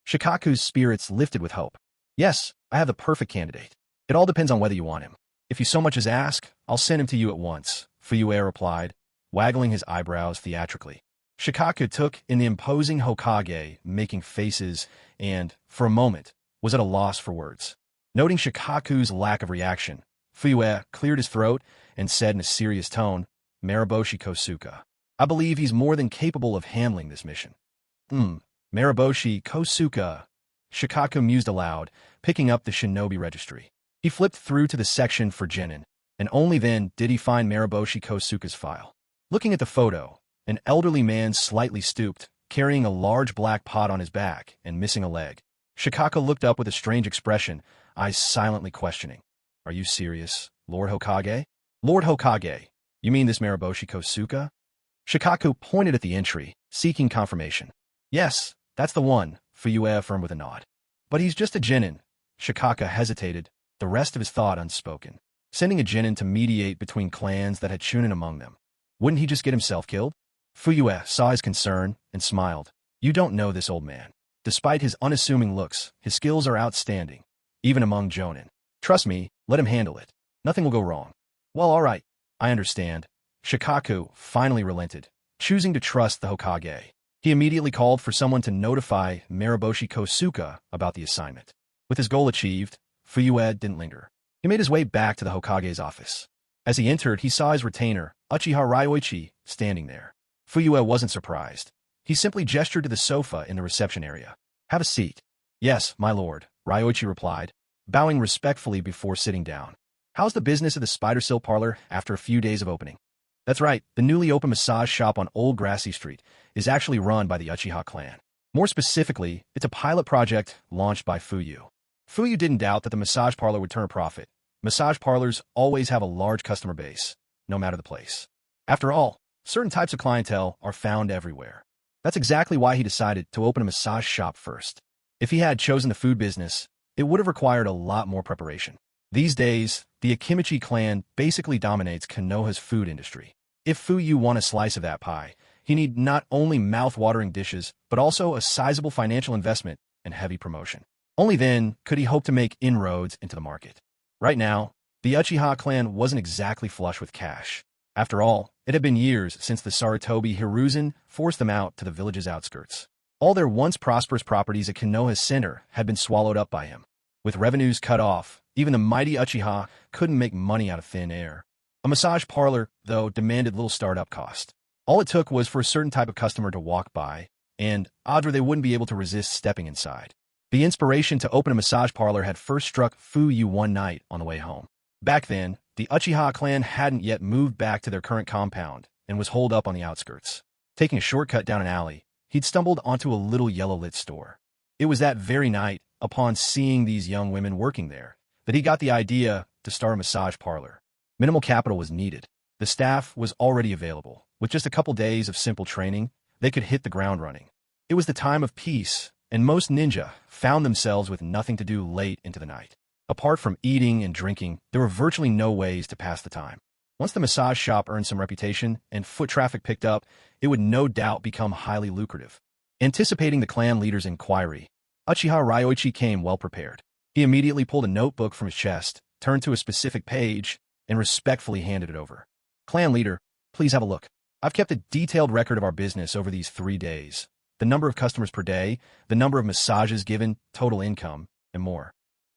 Shikaku's spirits lifted with hope. Yes, I have the perfect candidate. It all depends on whether you want him. If you so much as ask, I'll send him to you at once, Fuyue replied, waggling his eyebrows theatrically. Shikaku took in the imposing Hokage, making faces, and, for a moment, was at a loss for words. Noting Shikaku's lack of reaction, Fuyue cleared his throat and said in a serious tone, Maraboshi Kosuke. I believe he's more than capable of handling this mission. Maraboshi Kosuke. Shikaka mused aloud, picking up the shinobi registry. He flipped through to the section for genin, and only then did he find Mariboshi Kosuka's file. Looking at the photo, an elderly man slightly stooped, carrying a large black pot on his back and missing a leg. Shikaka looked up with a strange expression, eyes silently questioning. Are you serious, Lord Hokage? Lord Hokage, you mean this Mariboshi Kosuka? Shikaku pointed at the entry, seeking confirmation. Yes, that's the one, Fuyue affirmed with a nod. But he's just a genin. Shikaka hesitated, the rest of his thought unspoken. Sending a genin to mediate between clans that had Chunin among them. Wouldn't he just get himself killed? Fuyue saw his concern and smiled. You don't know this old man. Despite his unassuming looks, his skills are outstanding, even among jonin. Trust me, let him handle it. Nothing will go wrong. Well, all right. I understand. Shikaku finally relented, choosing to trust the Hokage. He immediately called for someone to notify Mariboshi Kosuka about the assignment. With his goal achieved, Fuyue didn't linger. He made his way back to the Hokage's office. As he entered, he saw his retainer, Uchiha Ryoichi, standing there. Fuyue wasn't surprised. He simply gestured to the sofa in the reception area. Have a seat. Yes, my lord, Ryoichi replied, bowing respectfully before sitting down. How's the business of the Spider Silk Parlor after a few days of opening? That's right, the newly opened massage shop on Old Grassy Street is actually run by the Uchiha clan. More specifically, it's a pilot project launched by Fuyu. Fuyu didn't doubt that the massage parlor would turn a profit. Massage parlors always have a large customer base, no matter the place. After all, certain types of clientele are found everywhere. That's exactly why he decided to open a massage shop first. If he had chosen the food business, it would have required a lot more preparation. These days, the Akimichi clan basically dominates Konoha's food industry. If Fuyu won a slice of that pie, he need not only mouth-watering dishes, but also a sizable financial investment and heavy promotion. Only then could he hope to make inroads into the market. Right now, the Uchiha clan wasn't exactly flush with cash. After all, it had been years since the Sarutobi Hiruzen forced them out to the village's outskirts. All their once prosperous properties at Konoha's center had been swallowed up by him. With revenues cut off, even the mighty Uchiha couldn't make money out of thin air. A massage parlor, though, demanded little startup cost. All it took was for a certain type of customer to walk by, and odds were they wouldn't be able to resist stepping inside. The inspiration to open a massage parlor had first struck Fuyu one night on the way home. Back then, the Uchiha clan hadn't yet moved back to their current compound and was holed up on the outskirts. Taking a shortcut down an alley, he'd stumbled onto a little yellow-lit store. It was that very night, upon seeing these young women working there, that he got the idea to start a massage parlor. Minimal capital was needed. The staff was already available. With just a couple days of simple training, they could hit the ground running. It was the time of peace, and most ninja found themselves with nothing to do late into the night. Apart from eating and drinking, there were virtually no ways to pass the time. Once the massage shop earned some reputation and foot traffic picked up, it would no doubt become highly lucrative. Anticipating the clan leader's inquiry, Uchiha Ryoichi came well prepared. He immediately pulled a notebook from his chest, turned to a specific page, and respectfully handed it over. Clan leader, please have a look. I've kept a detailed record of our business over these 3 days. The number of customers per day, the number of massages given, total income, and more.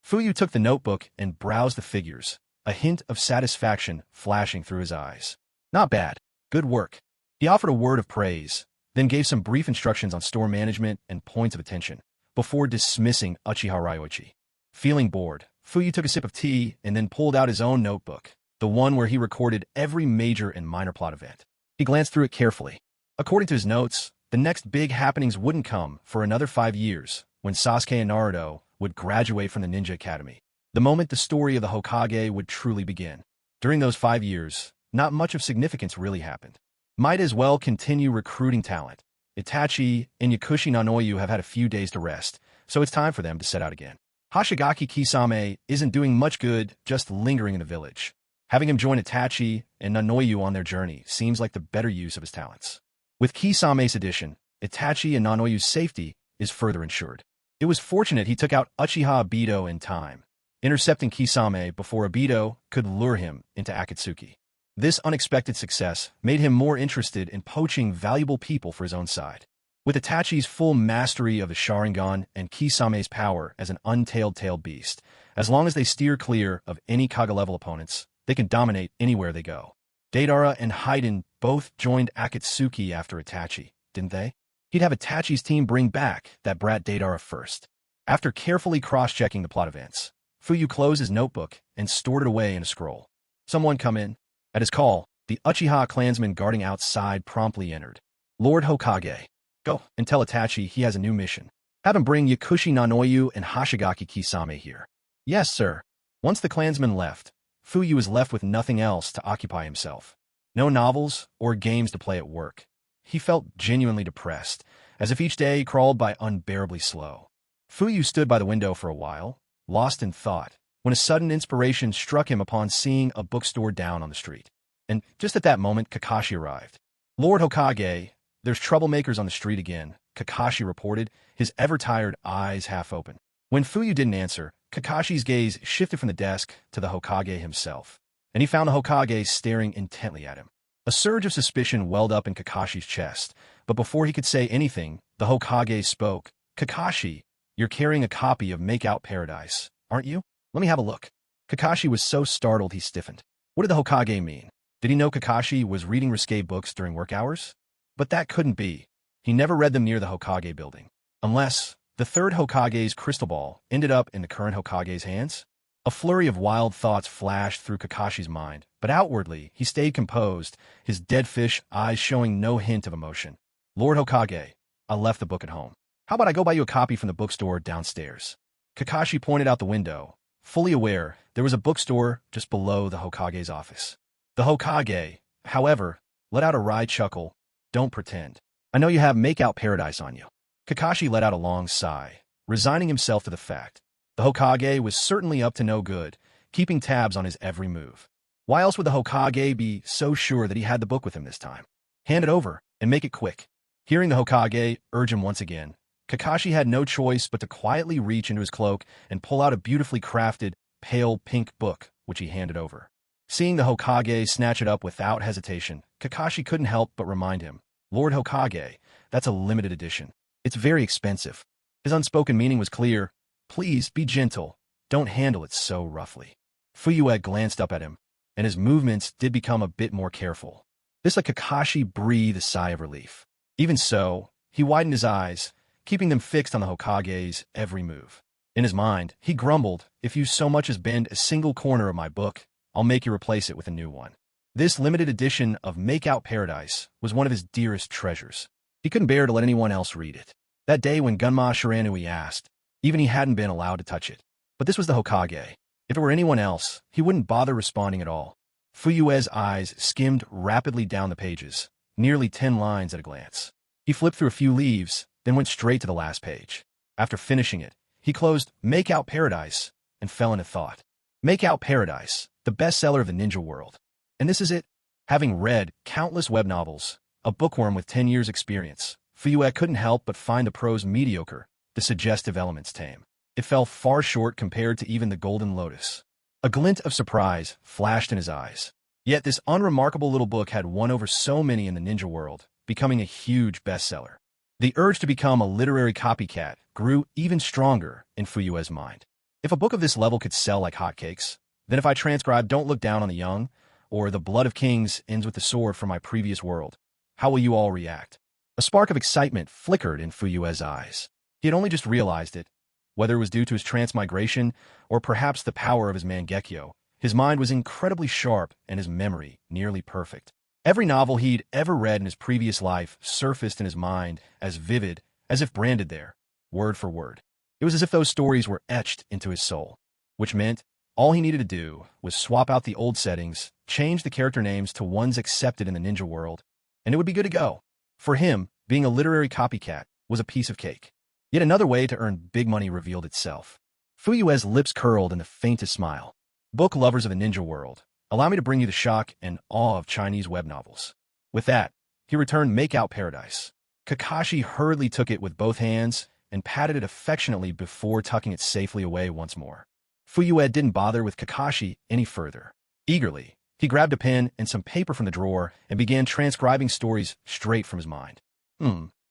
Fuyu took the notebook and browsed the figures, a hint of satisfaction flashing through his eyes. Not bad. Good work. He offered a word of praise, then gave some brief instructions on store management and points of attention, before dismissing Uchiha Ryoichi. Feeling bored, Fuyu took a sip of tea and then pulled out his own notebook, the one where he recorded every major and minor plot event. He glanced through it carefully. According to his notes, the next big happenings wouldn't come for another 5 years, when Sasuke and Naruto would graduate from the Ninja Academy. The moment the story of the Hokage would truly begin. During those 5 years, not much of significance really happened. Might as well continue recruiting talent. Itachi and Yakushi Nanoyu have had a few days to rest, so it's time for them to set out again. Hoshigaki Kisame isn't doing much good just lingering in the village. Having him join Itachi and Nanoyu on their journey seems like the better use of his talents. With Kisame's addition, Itachi and Nanoyu's safety is further ensured. It was fortunate he took out Uchiha Obito in time, intercepting Kisame before Obito could lure him into Akatsuki. This unexpected success made him more interested in poaching valuable people for his own side. With Itachi's full mastery of the Sharingan and Kisame's power as an untailed beast, as long as they steer clear of any Kaga-level opponents, they can dominate anywhere they go. Deidara and Haiden both joined Akatsuki after Itachi, didn't they? He'd have Itachi's team bring back that brat Deidara first. After carefully cross-checking the plot events, Fuyu closed his notebook and stored it away in a scroll. Someone come in. At his call, the Uchiha clansman guarding outside promptly entered. Lord Hokage, go and tell Itachi he has a new mission. Have him bring Yakushi Nanoyu and Hashigaki Kisame here. Yes, sir. Once the clansman left, Fuyu was left with nothing else to occupy himself. No novels or games to play at work. He felt genuinely depressed, as if each day crawled by unbearably slow. Fuyu stood by the window for a while, lost in thought, when a sudden inspiration struck him upon seeing a bookstore down on the street. And just at that moment, Kakashi arrived. Lord Hokage, there's troublemakers on the street again, Kakashi reported, his ever-tired eyes half open. When Fuyu didn't answer, Kakashi's gaze shifted from the desk to the Hokage himself, and he found the Hokage staring intently at him. A surge of suspicion welled up in Kakashi's chest, but before he could say anything, the Hokage spoke. Kakashi, you're carrying a copy of Make Out Paradise, aren't you? Let me have a look. Kakashi was so startled he stiffened. What did the Hokage mean? Did he know Kakashi was reading risque books during work hours? But that couldn't be. He never read them near the Hokage building. Unless the third Hokage's crystal ball ended up in the current Hokage's hands? A flurry of wild thoughts flashed through Kakashi's mind, but outwardly he stayed composed, his dead fish eyes showing no hint of emotion. Lord Hokage, I left the book at home. How about I go buy you a copy from the bookstore downstairs? Kakashi pointed out the window, fully aware there was a bookstore just below the Hokage's office. The Hokage, however, let out a wry chuckle. Don't pretend. I know you have Make Out Paradise on you. Kakashi let out a long sigh, resigning himself to the fact. The Hokage was certainly up to no good, keeping tabs on his every move. Why else would the Hokage be so sure that he had the book with him this time? Hand it over, and make it quick. Hearing the Hokage urge him once again, Kakashi had no choice but to quietly reach into his cloak and pull out a beautifully crafted, pale pink book, which he handed over. Seeing the Hokage snatch it up without hesitation, Kakashi couldn't help but remind him, Lord Hokage, that's a limited edition. It's very expensive. His unspoken meaning was clear. Please, be gentle. Don't handle it so roughly. Fuyu glanced up at him, and his movements did become a bit more careful. This let Kakashi breathe a sigh of relief. Even so, he widened his eyes, keeping them fixed on the Hokage's every move. In his mind, he grumbled, if you so much as bend a single corner of my book, I'll make you replace it with a new one. This limited edition of Make Out Paradise was one of his dearest treasures. He couldn't bear to let anyone else read it. That day when Gunma Shiranui asked, even he hadn't been allowed to touch it. But this was the Hokage. If it were anyone else, he wouldn't bother responding at all. Fuyue's eyes skimmed rapidly down the pages, nearly 10 lines at a glance. He flipped through a few leaves, then went straight to the last page. After finishing it, he closed Make Out Paradise and fell into thought. Make Out Paradise, the bestseller of the ninja world. And this is it. Having read countless web novels, a bookworm with 10 years' experience, Fuyue couldn't help but find the prose mediocre, the suggestive elements tame. It fell far short compared to even the Golden Lotus. A glint of surprise flashed in his eyes. Yet this unremarkable little book had won over so many in the ninja world, becoming a huge bestseller. The urge to become a literary copycat grew even stronger in Fuyue's mind. If a book of this level could sell like hotcakes, then if I transcribe Don't Look Down on the Young, or The Blood of Kings Ends with the Sword from my previous world, how will you all react? A spark of excitement flickered in Fuyue's eyes. He had only just realized it. Whether it was due to his transmigration, or perhaps the power of his Mangekyo, his mind was incredibly sharp and his memory nearly perfect. Every novel he'd ever read in his previous life surfaced in his mind as vivid, as if branded there, word for word. It was as if those stories were etched into his soul, which meant all he needed to do was swap out the old settings, change the character names to ones accepted in the ninja world, and it would be good to go. For him, being a literary copycat was a piece of cake. Yet another way to earn big money revealed itself. Fuyue's lips curled in the faintest smile. Book lovers of the ninja world, allow me to bring you the shock and awe of Chinese web novels. With that, he returned Make Out Paradise. Kakashi hurriedly took it with both hands and patted it affectionately before tucking it safely away once more. Fuyue didn't bother with Kakashi any further. Eagerly, he grabbed a pen and some paper from the drawer and began transcribing stories straight from his mind.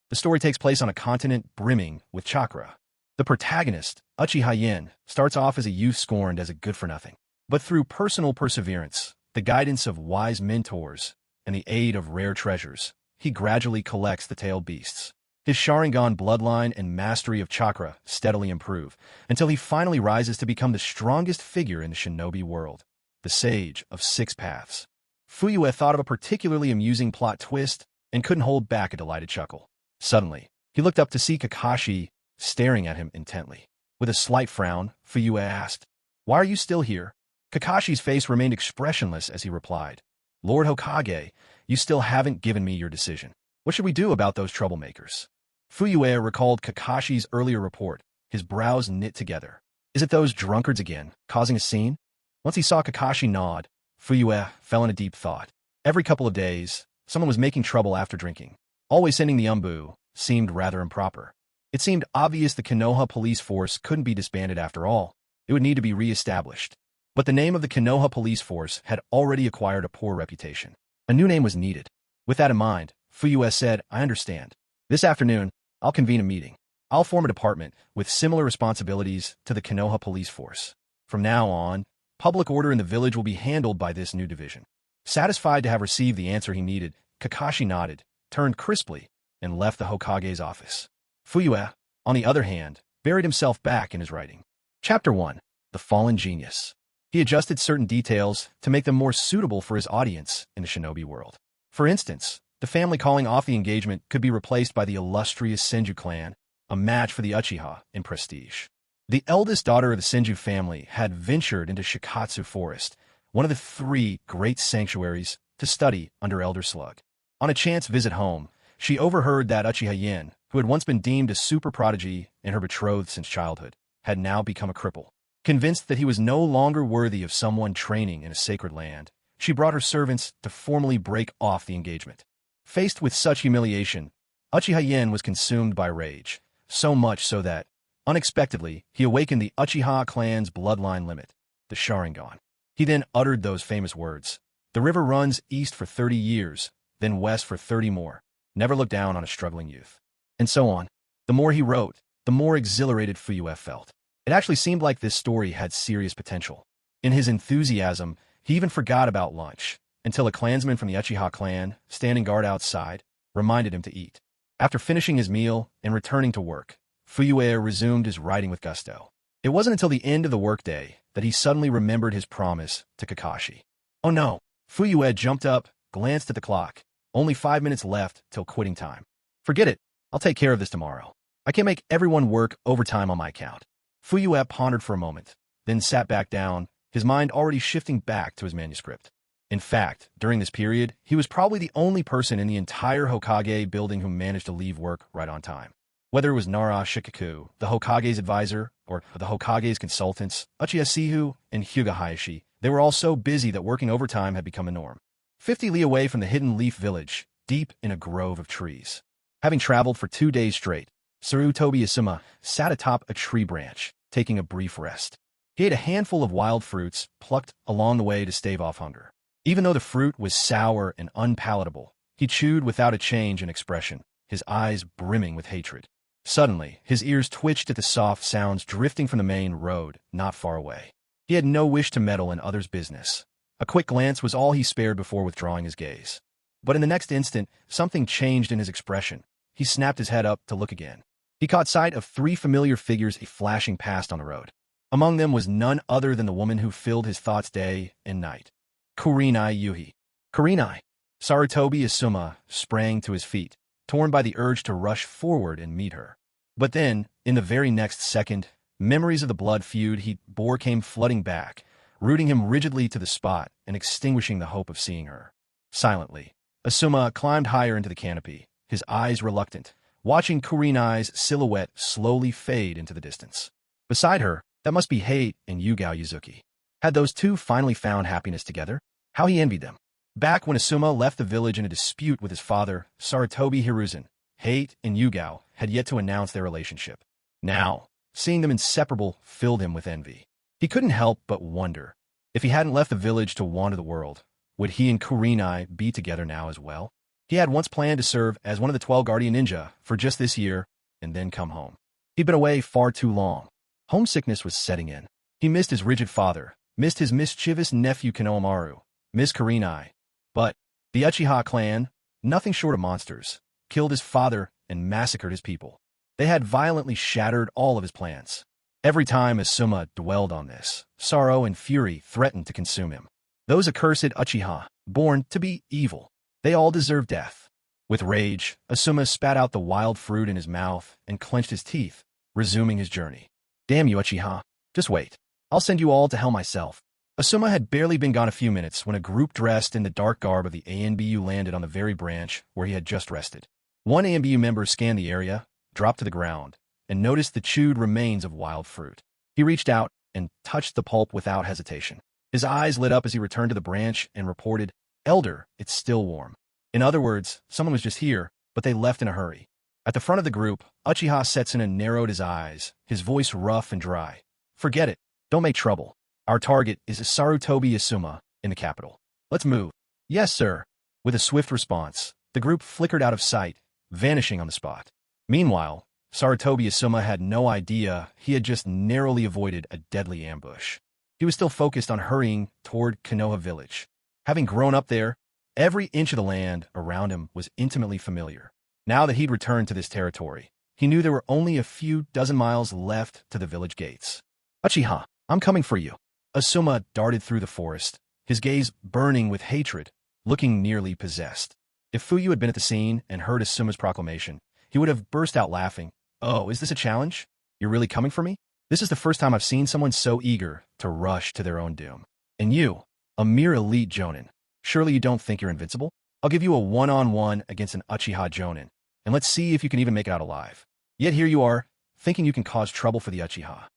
The story takes place on a continent brimming with chakra. The protagonist, Uchiha Yen, starts off as a youth scorned as a good-for-nothing. But through personal perseverance, the guidance of wise mentors, and the aid of rare treasures, he gradually collects the tailed beasts. His Sharingan bloodline and mastery of chakra steadily improve, until he finally rises to become the strongest figure in the shinobi world, the Sage of Six Paths. Fuyue thought of a particularly amusing plot twist and couldn't hold back a delighted chuckle. Suddenly, he looked up to see Kakashi staring at him intently. With a slight frown, Fuyue asked, "Why are you still here?" Kakashi's face remained expressionless as he replied, "Lord Hokage, you still haven't given me your decision. What should we do about those troublemakers?" Fuyue recalled Kakashi's earlier report, his brows knit together. Is it those drunkards again, causing a scene? Once he saw Kakashi nod, Fuyue fell in a deep thought. Every couple of days, someone was making trouble after drinking. Always sending the umbu seemed rather improper. It seemed obvious the Konoha police force couldn't be disbanded after all. It would need to be re-established. But the name of the Konoha police force had already acquired a poor reputation. A new name was needed. With that in mind, Fuyue said, "I understand. This afternoon, I'll convene a meeting. I'll form a department with similar responsibilities to the Konoha police force. From now on, public order in the village will be handled by this new division." Satisfied to have received the answer he needed, Kakashi nodded, turned crisply, and left the Hokage's office. Fuyue, on the other hand, buried himself back in his writing. Chapter 1. The Fallen Genius. He adjusted certain details to make them more suitable for his audience in the shinobi world. For instance, the family calling off the engagement could be replaced by the illustrious Senju clan, a match for the Uchiha in prestige. The eldest daughter of the Senju family had ventured into Shikatsu Forest, one of the 3 great sanctuaries, to study under Elder Slug. On a chance visit home, she overheard that Uchiha Yen, who had once been deemed a super prodigy and her betrothed since childhood, had now become a cripple. Convinced that he was no longer worthy of someone training in a sacred land, she brought her servants to formally break off the engagement. Faced with such humiliation, Uchiha Yen was consumed by rage, so much so that, unexpectedly, he awakened the Uchiha clan's bloodline limit, the Sharingan. He then uttered those famous words, "The river runs east for 30 years, then west for 30 more. Never look down on a struggling youth." And so on. The more he wrote, the more exhilarated Fuyue felt. It actually seemed like this story had serious potential. In his enthusiasm, he even forgot about lunch, until a clansman from the Uchiha clan, standing guard outside, reminded him to eat. After finishing his meal and returning to work, Fuyue resumed his writing with gusto. It wasn't until the end of the workday that he suddenly remembered his promise to Kakashi. Oh no! Fuyue jumped up, glanced at the clock. Only 5 minutes left till quitting time. Forget it. I'll take care of this tomorrow. I can't make everyone work overtime on my account. Fuyue pondered for a moment, then sat back down, his mind already shifting back to his manuscript. In fact, during this period, he was probably the only person in the entire Hokage building who managed to leave work right on time. Whether it was Nara Shikaku, the Hokage's advisor, or the Hokage's consultants, Uchiha Sihu, and Hyuga Hayashi, they were all so busy that working overtime had become a norm. 50 li away from the hidden leaf village, deep in a grove of trees. Having traveled for 2 days straight, Sarutobi Isuma sat atop a tree branch, taking a brief rest. He ate a handful of wild fruits plucked along the way to stave off hunger. Even though the fruit was sour and unpalatable, he chewed without a change in expression, his eyes brimming with hatred. Suddenly, his ears twitched at the soft sounds drifting from the main road not far away. He had no wish to meddle in others' business. A quick glance was all he spared before withdrawing his gaze. But in the next instant, something changed in his expression. He snapped his head up to look again. He caught sight of 3 familiar figures flashing past on the road. Among them was none other than the woman who filled his thoughts day and night. Kurenai Yuhi. Kurenai! Sarutobi Isuma sprang to his feet, torn by the urge to rush forward and meet her. But then, in the very next second, memories of the blood feud he bore came flooding back, rooting him rigidly to the spot and extinguishing the hope of seeing her. Silently, Isuma climbed higher into the canopy, his eyes reluctant, watching Kurenai's silhouette slowly fade into the distance. Beside her, that must be Hate and Yugao Yuzuki. Had those two finally found happiness together? How he envied them. Back when Isuma left the village in a dispute with his father, Saratobi Hiruzen, Hate and Yugao had yet to announce their relationship. Now, seeing them inseparable filled him with envy. He couldn't help but wonder, if he hadn't left the village to wander the world, would he and Kurenai be together now as well? He had once planned to serve as one of the 12 Guardian Ninja for just this year, and then come home. He'd been away far too long. Homesickness was setting in. He missed his rigid father, missed his mischievous nephew Konohamaru, missed Kurenai. But the Uchiha clan, nothing short of monsters, killed his father and massacred his people. They had violently shattered all of his plans. Every time Asuma dwelled on this, sorrow and fury threatened to consume him. Those accursed Uchiha, born to be evil, they all deserve death. With rage, Asuma spat out the wild fruit in his mouth and clenched his teeth, resuming his journey. Damn you, Uchiha. Just wait. I'll send you all to hell myself. Asuma had barely been gone a few minutes when a group dressed in the dark garb of the ANBU landed on the very branch where he had just rested. One ANBU member scanned the area, dropped to the ground, and noticed the chewed remains of wild fruit. He reached out and touched the pulp without hesitation. His eyes lit up as he returned to the branch and reported, "Elder, it's still warm." In other words, someone was just here, but they left in a hurry. At the front of the group, Uchiha Setsuna narrowed his eyes, his voice rough and dry. "Forget it. Don't make trouble. Our target is Sarutobi Asuma in the capital. Let's move." "Yes, sir." With a swift response, the group flickered out of sight, vanishing on the spot. Meanwhile, Sarutobi Asuma had no idea he had just narrowly avoided a deadly ambush. He was still focused on hurrying toward Konoha village. Having grown up there, every inch of the land around him was intimately familiar. Now that he'd returned to this territory, he knew there were only a few dozen miles left to the village gates. "Uchiha, I'm coming for you." Asuma darted through the forest, his gaze burning with hatred, looking nearly possessed. If Fuyu had been at the scene and heard Asuma's proclamation, he would have burst out laughing. "Oh, is this a challenge? You're really coming for me? This is the first time I've seen someone so eager to rush to their own doom. And you, a mere elite Jonin, surely you don't think you're invincible? I'll give you a one-on-one against an Uchiha Jonin, and let's see if you can even make it out alive." Yet here you are, thinking you can cause trouble for the Uchiha.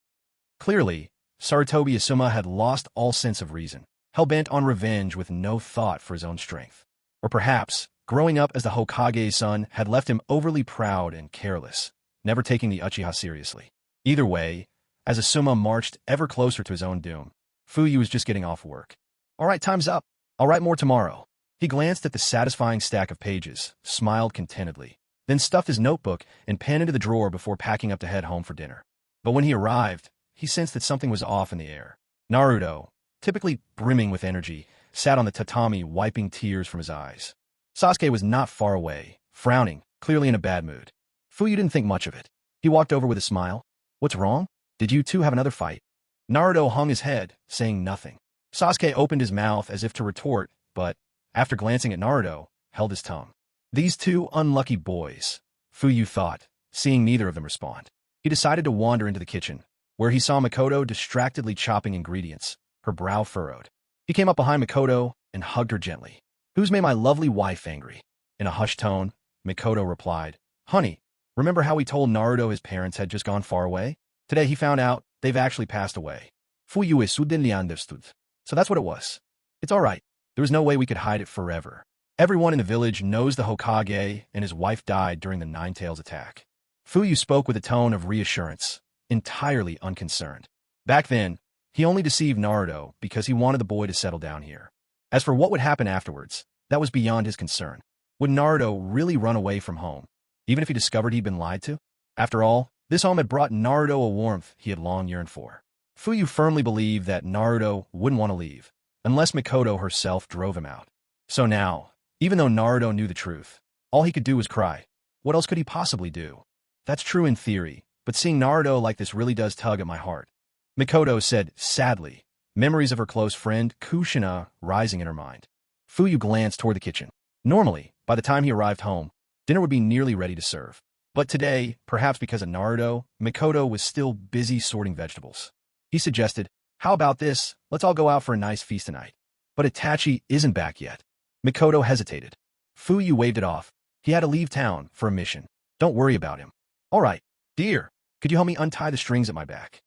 Clearly, Sarutobi Asuma had lost all sense of reason, hell-bent on revenge with no thought for his own strength. Or perhaps, growing up as the Hokage's son had left him overly proud and careless, never taking the Uchiha seriously. Either way, as Asuma marched ever closer to his own doom, Fuyu was just getting off work. "All right, time's up. I'll write more tomorrow." He glanced at the satisfying stack of pages, smiled contentedly, then stuffed his notebook and pen into the drawer before packing up to head home for dinner. But when he arrived, he sensed that something was off in the air. Naruto, typically brimming with energy, sat on the tatami wiping tears from his eyes. Sasuke was not far away, frowning, clearly in a bad mood. Fuyu didn't think much of it. He walked over with a smile. "What's wrong? Did you two have another fight?" Naruto hung his head, saying nothing. Sasuke opened his mouth as if to retort, but, after glancing at Naruto, held his tongue. These two unlucky boys, Fuyu thought, seeing neither of them respond. He decided to wander into the kitchen, where he saw Mikoto distractedly chopping ingredients, her brow furrowed. He came up behind Mikoto and hugged her gently. "Who's made my lovely wife angry?" In a hushed tone, Mikoto replied, "Honey, remember how we told Naruto his parents had just gone far away? Today he found out they've actually passed away." Fuyu suddenly understood. So that's what it was. It's all right. There was no way we could hide it forever. Everyone in the village knows the Hokage and his wife died during the Nine-Tails attack. Fuyu spoke with a tone of reassurance, entirely unconcerned. Back then, he only deceived Naruto because he wanted the boy to settle down here. As for what would happen afterwards, that was beyond his concern. Would Naruto really run away from home, even if he discovered he'd been lied to? After all, this home had brought Naruto a warmth he had long yearned for. Fuyu firmly believed that Naruto wouldn't want to leave, unless Mikoto herself drove him out. So now, even though Naruto knew the truth, all he could do was cry. What else could he possibly do? That's true in theory, but seeing Naruto like this really does tug at my heart. Mikoto said sadly, memories of her close friend Kushina rising in her mind. Fuyu glanced toward the kitchen. Normally, by the time he arrived home, dinner would be nearly ready to serve. But today, perhaps because of Naruto, Mikoto was still busy sorting vegetables. He suggested, "How about this? Let's all go out for a nice feast tonight." But Itachi isn't back yet. Mikoto hesitated. Fuyu waved it off. He had to leave town for a mission. Don't worry about him. "All right, dear, could you help me untie the strings at my back?"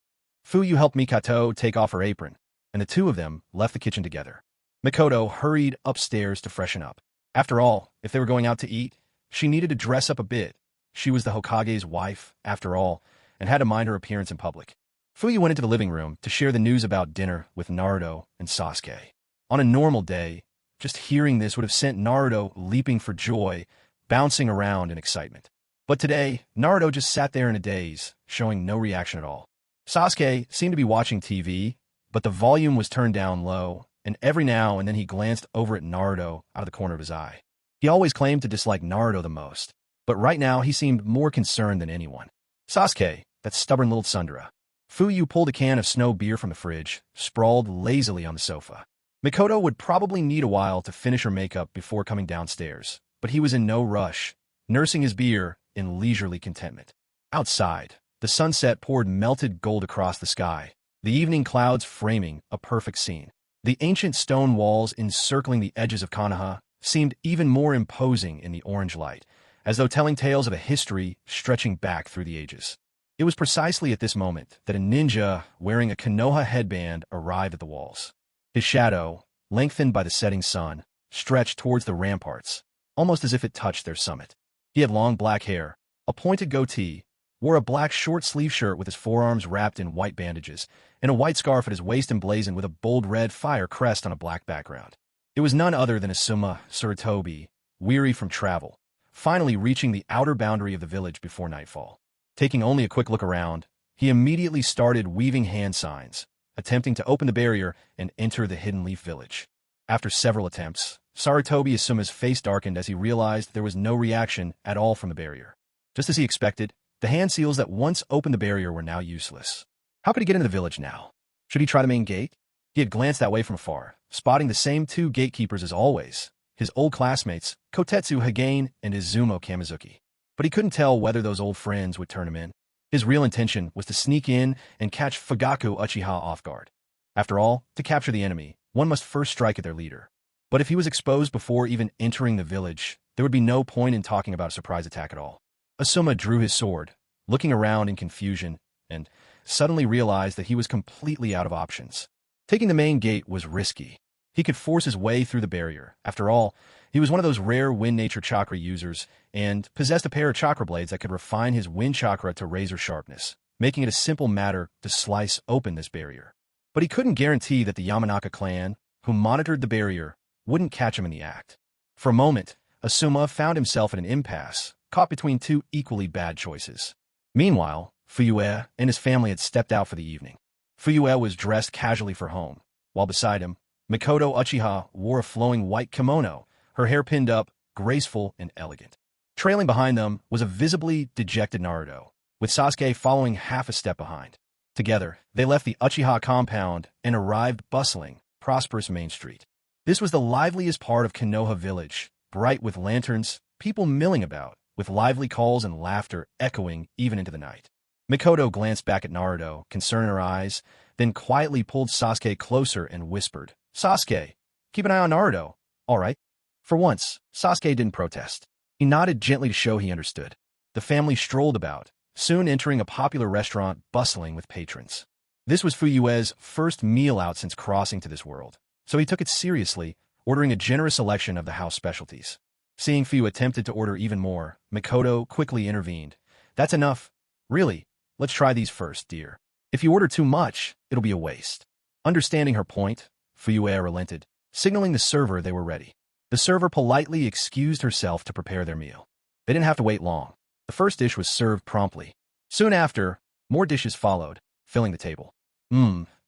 Fuyu helped Mikoto take off her apron, and the two of them left the kitchen together. Mikoto hurried upstairs to freshen up. After all, if they were going out to eat, she needed to dress up a bit. She was the Hokage's wife, after all, and had to mind her appearance in public. Fuyu went into the living room to share the news about dinner with Naruto and Sasuke. On a normal day, just hearing this would have sent Naruto leaping for joy, bouncing around in excitement. But today, Naruto just sat there in a daze, showing no reaction at all. Sasuke seemed to be watching TV, but the volume was turned down low, and every now and then he glanced over at Naruto out of the corner of his eye. He always claimed to dislike Naruto the most, But right now, he seemed more concerned than anyone. Sasuke, that stubborn little tsundere. Fuyu pulled a can of snow beer from the fridge, sprawled lazily on the sofa. Mikoto would probably need a while to finish her makeup before coming downstairs, but he was in no rush, nursing his beer in leisurely contentment. Outside, the sunset poured melted gold across the sky, the evening clouds framing a perfect scene. The ancient stone walls encircling the edges of Konoha seemed even more imposing in the orange light, as though telling tales of a history stretching back through the ages. It was precisely at this moment that a ninja wearing a Konoha headband arrived at the walls. His shadow, lengthened by the setting sun, stretched towards the ramparts, almost as if it touched their summit. He had long black hair, a pointed goatee, wore a black short-sleeve shirt with his forearms wrapped in white bandages, and a white scarf at his waist emblazoned with a bold red fire crest on a black background. It was none other than Asuma Sarutobi, weary from travel, finally reaching the outer boundary of the village before nightfall. Taking only a quick look around, he immediately started weaving hand signs, attempting to open the barrier and enter the Hidden Leaf village. After several attempts, Sarutobi Asuma's face darkened as he realized there was no reaction at all from the barrier. Just as he expected, the hand seals that once opened the barrier were now useless. How could he get into the village now? Should he try the main gate? He had glanced that way from afar, spotting the same two gatekeepers as always, his old classmates, Kotetsu Hagane and Izumo Kamizuki. But he couldn't tell whether those old friends would turn him in. His real intention was to sneak in and catch Fugaku Uchiha off guard. After all, to capture the enemy, one must first strike at their leader. But if he was exposed before even entering the village, there would be no point in talking about a surprise attack at all. Asuma drew his sword, looking around in confusion, and suddenly realized that he was completely out of options. Taking the main gate was risky. He could force his way through the barrier. After all, he was one of those rare wind nature chakra users and possessed a pair of chakra blades that could refine his wind chakra to razor sharpness, making it a simple matter to slice open this barrier. But he couldn't guarantee that the Yamanaka clan, who monitored the barrier, wouldn't catch him in the act. For a moment, Asuma found himself at an impasse, caught between two equally bad choices. Meanwhile, Fuyue and his family had stepped out for the evening. Fuyue was dressed casually for home, while beside him, Mikoto Uchiha wore a flowing white kimono, her hair pinned up, graceful and elegant. Trailing behind them was a visibly dejected Naruto, with Sasuke following half a step behind. Together, they left the Uchiha compound and arrived bustling, prosperous Main Street. This was the liveliest part of Konoha village, bright with lanterns, people milling about, with lively calls and laughter echoing even into the night. Mikoto glanced back at Naruto, concern in her eyes, then quietly pulled Sasuke closer and whispered, "Sasuke, keep an eye on Naruto, all right?" For once, Sasuke didn't protest. He nodded gently to show he understood. The family strolled about, soon entering a popular restaurant bustling with patrons. This was Fuyue's first meal out since crossing to this world, so he took it seriously, ordering a generous selection of the house specialties. Seeing Fuyue attempted to order even more, Mikoto quickly intervened. "That's enough. Really, let's try these first, dear. If you order too much, it'll be a waste." Understanding her point, Fuyue relented, signaling the server they were ready. The server politely excused herself to prepare their meal. They didn't have to wait long. The first dish was served promptly. Soon after, more dishes followed, filling the table.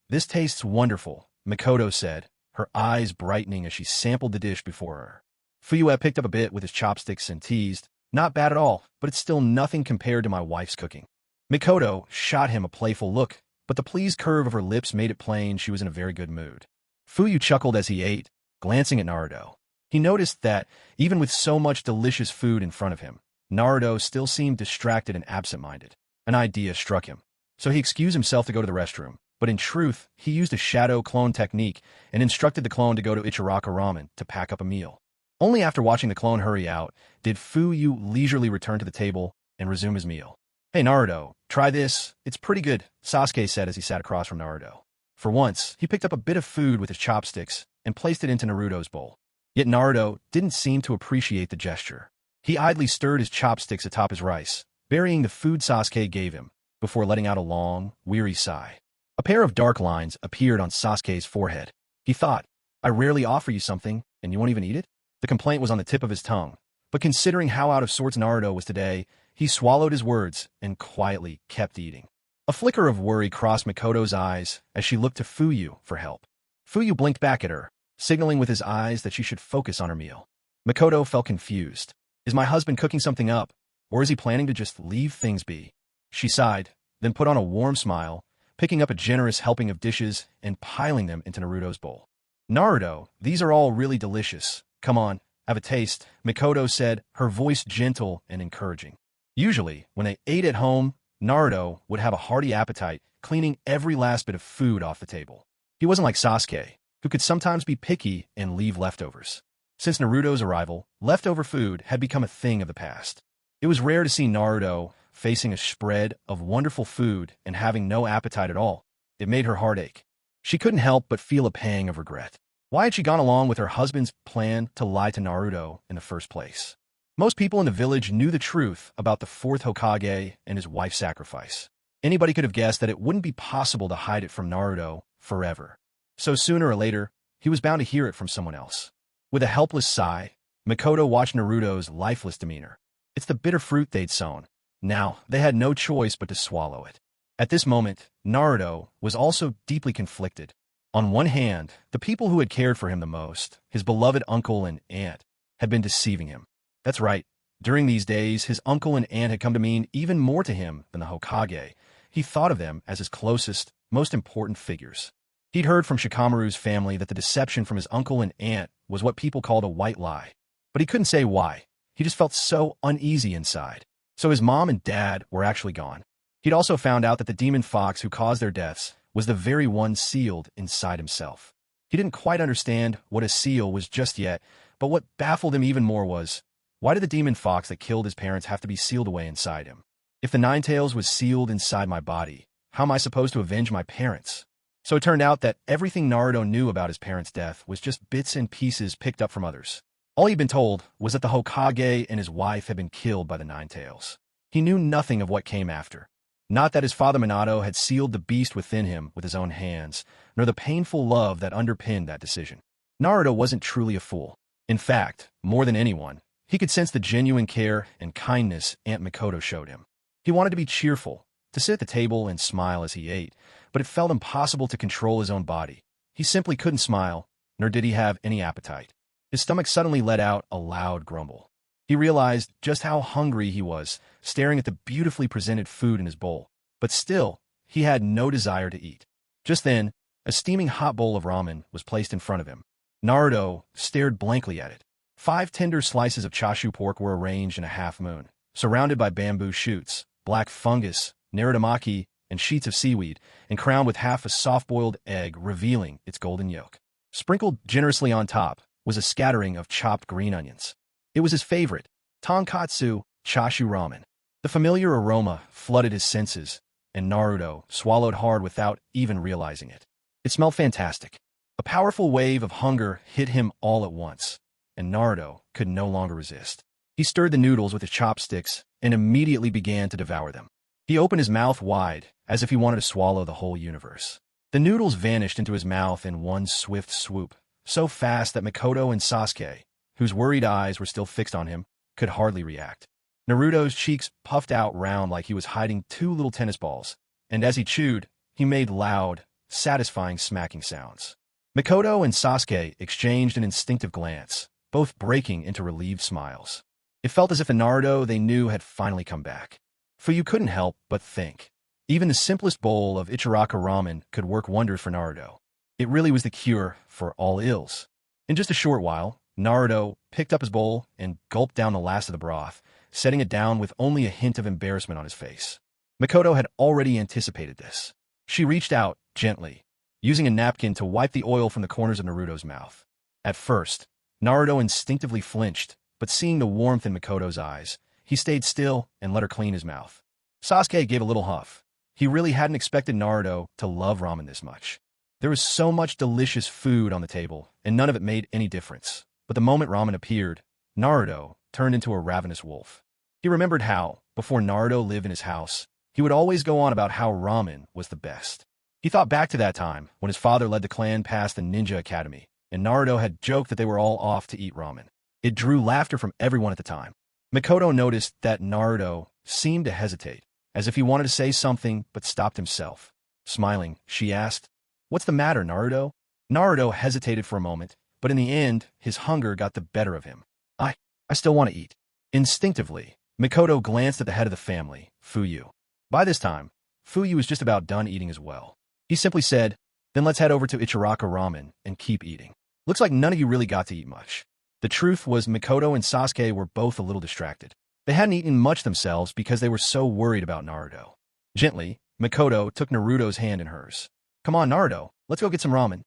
This tastes wonderful," Mikoto said, her eyes brightening as she sampled the dish before her. Fuyue picked up a bit with his chopsticks and teased, "Not bad at all, but it's still nothing compared to my wife's cooking." Mikoto shot him a playful look, but the pleased curve of her lips made it plain she was in a very good mood. Fuyue chuckled as he ate, glancing at Naruto. He noticed that, even with so much delicious food in front of him, Naruto still seemed distracted and absent-minded. An idea struck him, so he excused himself to go to the restroom, but in truth, he used a shadow clone technique and instructed the clone to go to Ichiraka Ramen to pack up a meal. Only after watching the clone hurry out did Fuyue leisurely return to the table and resume his meal. "Hey Naruto, try this, it's pretty good," Sasuke said as he sat across from Naruto. For once, he picked up a bit of food with his chopsticks and placed it into Naruto's bowl. Yet Naruto didn't seem to appreciate the gesture. He idly stirred his chopsticks atop his rice, burying the food Sasuke gave him, before letting out a long, weary sigh. A pair of dark lines appeared on Sasuke's forehead. He thought, "I rarely offer you something, and you won't even eat it?" The complaint was on the tip of his tongue, but considering how out of sorts Naruto was today, he swallowed his words and quietly kept eating. A flicker of worry crossed Mikoto's eyes as she looked to Fuyue for help. Fuyue blinked back at her, signaling with his eyes that she should focus on her meal. Mikoto felt confused. "Is my husband cooking something up, Or is he planning to just leave things be? She sighed, then put on a warm smile, picking up a generous helping of dishes and piling them into Naruto's bowl. Naruto, these are all really delicious. Come on, have a taste, Mikoto said, her voice gentle and encouraging. Usually, when they ate at home, Naruto would have a hearty appetite, cleaning every last bit of food off the table. He wasn't like Sasuke, who could sometimes be picky and leave leftovers. Since Naruto's arrival, leftover food had become a thing of the past. It was rare to see Naruto facing a spread of wonderful food and having no appetite at all. It made her heart ache. She couldn't help but feel a pang of regret. Why had she gone along with her husband's plan to lie to Naruto in the first place? Most people in the village knew the truth about the fourth Hokage and his wife's sacrifice. Anybody could have guessed that it wouldn't be possible to hide it from Naruto forever. So sooner or later, he was bound to hear it from someone else. With a helpless sigh, Mikoto watched Naruto's lifeless demeanor. It's the bitter fruit they'd sown. Now, they had no choice but to swallow it. At this moment, Naruto was also deeply conflicted. On one hand, the people who had cared for him the most, his beloved uncle and aunt, had been deceiving him. That's right. During these days, his uncle and aunt had come to mean even more to him than the Hokage. He thought of them as his closest, most important figures. He'd heard from Shikamaru's family that the deception from his uncle and aunt was what people called a white lie. But he couldn't say why. He just felt so uneasy inside. So his mom and dad were actually gone. He'd also found out that the demon fox who caused their deaths was the very one sealed inside himself. He didn't quite understand what a seal was just yet, but what baffled him even more was, why did the demon fox that killed his parents have to be sealed away inside him? If the Ninetales was sealed inside my body, how am I supposed to avenge my parents? So it turned out that everything Naruto knew about his parents' death was just bits and pieces picked up from others. All he'd been told was that the Hokage and his wife had been killed by the Ninetales. He knew nothing of what came after. Not that his father Minato had sealed the beast within him with his own hands, nor the painful love that underpinned that decision. Naruto wasn't truly a fool. In fact, more than anyone, he could sense the genuine care and kindness Aunt Mikoto showed him. He wanted to be cheerful, to sit at the table and smile as he ate, but it felt impossible to control his own body. He simply couldn't smile, nor did he have any appetite. His stomach suddenly let out a loud grumble. He realized just how hungry he was, staring at the beautifully presented food in his bowl. But still, he had no desire to eat. Just then, a steaming hot bowl of ramen was placed in front of him. Naruto stared blankly at it. 5 tender slices of chashu pork were arranged in a half-moon, surrounded by bamboo shoots, black fungus, narutomaki, and sheets of seaweed, and crowned with half a soft-boiled egg revealing its golden yolk. Sprinkled generously on top was a scattering of chopped green onions. It was his favorite, tonkatsu chashu ramen. The familiar aroma flooded his senses, and Naruto swallowed hard without even realizing it. It smelled fantastic. A powerful wave of hunger hit him all at once, and Naruto could no longer resist. He stirred the noodles with his chopsticks and immediately began to devour them. He opened his mouth wide, as if he wanted to swallow the whole universe. The noodles vanished into his mouth in one swift swoop, so fast that Mikoto and Sasuke, whose worried eyes were still fixed on him, could hardly react. Naruto's cheeks puffed out round like he was hiding 2 little tennis balls, and as he chewed, he made loud, satisfying smacking sounds. Mikoto and Sasuke exchanged an instinctive glance, both breaking into relieved smiles. It felt as if the Naruto they knew had finally come back. For you couldn't help but think. Even the simplest bowl of Ichiraka ramen could work wonders for Naruto. It really was the cure for all ills. In just a short while, Naruto picked up his bowl and gulped down the last of the broth, setting it down with only a hint of embarrassment on his face. Mikoto had already anticipated this. She reached out, gently, using a napkin to wipe the oil from the corners of Naruto's mouth. At first, Naruto instinctively flinched, but seeing the warmth in Mikoto's eyes, he stayed still and let her clean his mouth. Sasuke gave a little huff. He really hadn't expected Naruto to love ramen this much. There was so much delicious food on the table, and none of it made any difference. But the moment ramen appeared, Naruto turned into a ravenous wolf. He remembered how, before Naruto lived in his house, he would always go on about how ramen was the best. He thought back to that time when his father led the clan past the ninja academy, and Naruto had joked that they were all off to eat ramen. It drew laughter from everyone at the time. Mikoto noticed that Naruto seemed to hesitate, as if he wanted to say something but stopped himself. Smiling, she asked, "What's the matter, Naruto?" Naruto hesitated for a moment, but in the end, his hunger got the better of him. I still want to eat. Instinctively, Mikoto glanced at the head of the family, Fuyu. By this time, Fuyu was just about done eating as well. He simply said, "Then let's head over to Ichiraka Ramen and keep eating. Looks like none of you really got to eat much." The truth was Mikoto and Sasuke were both a little distracted. They hadn't eaten much themselves because they were so worried about Naruto. Gently, Mikoto took Naruto's hand in hers. "Come on, Naruto, let's go get some ramen."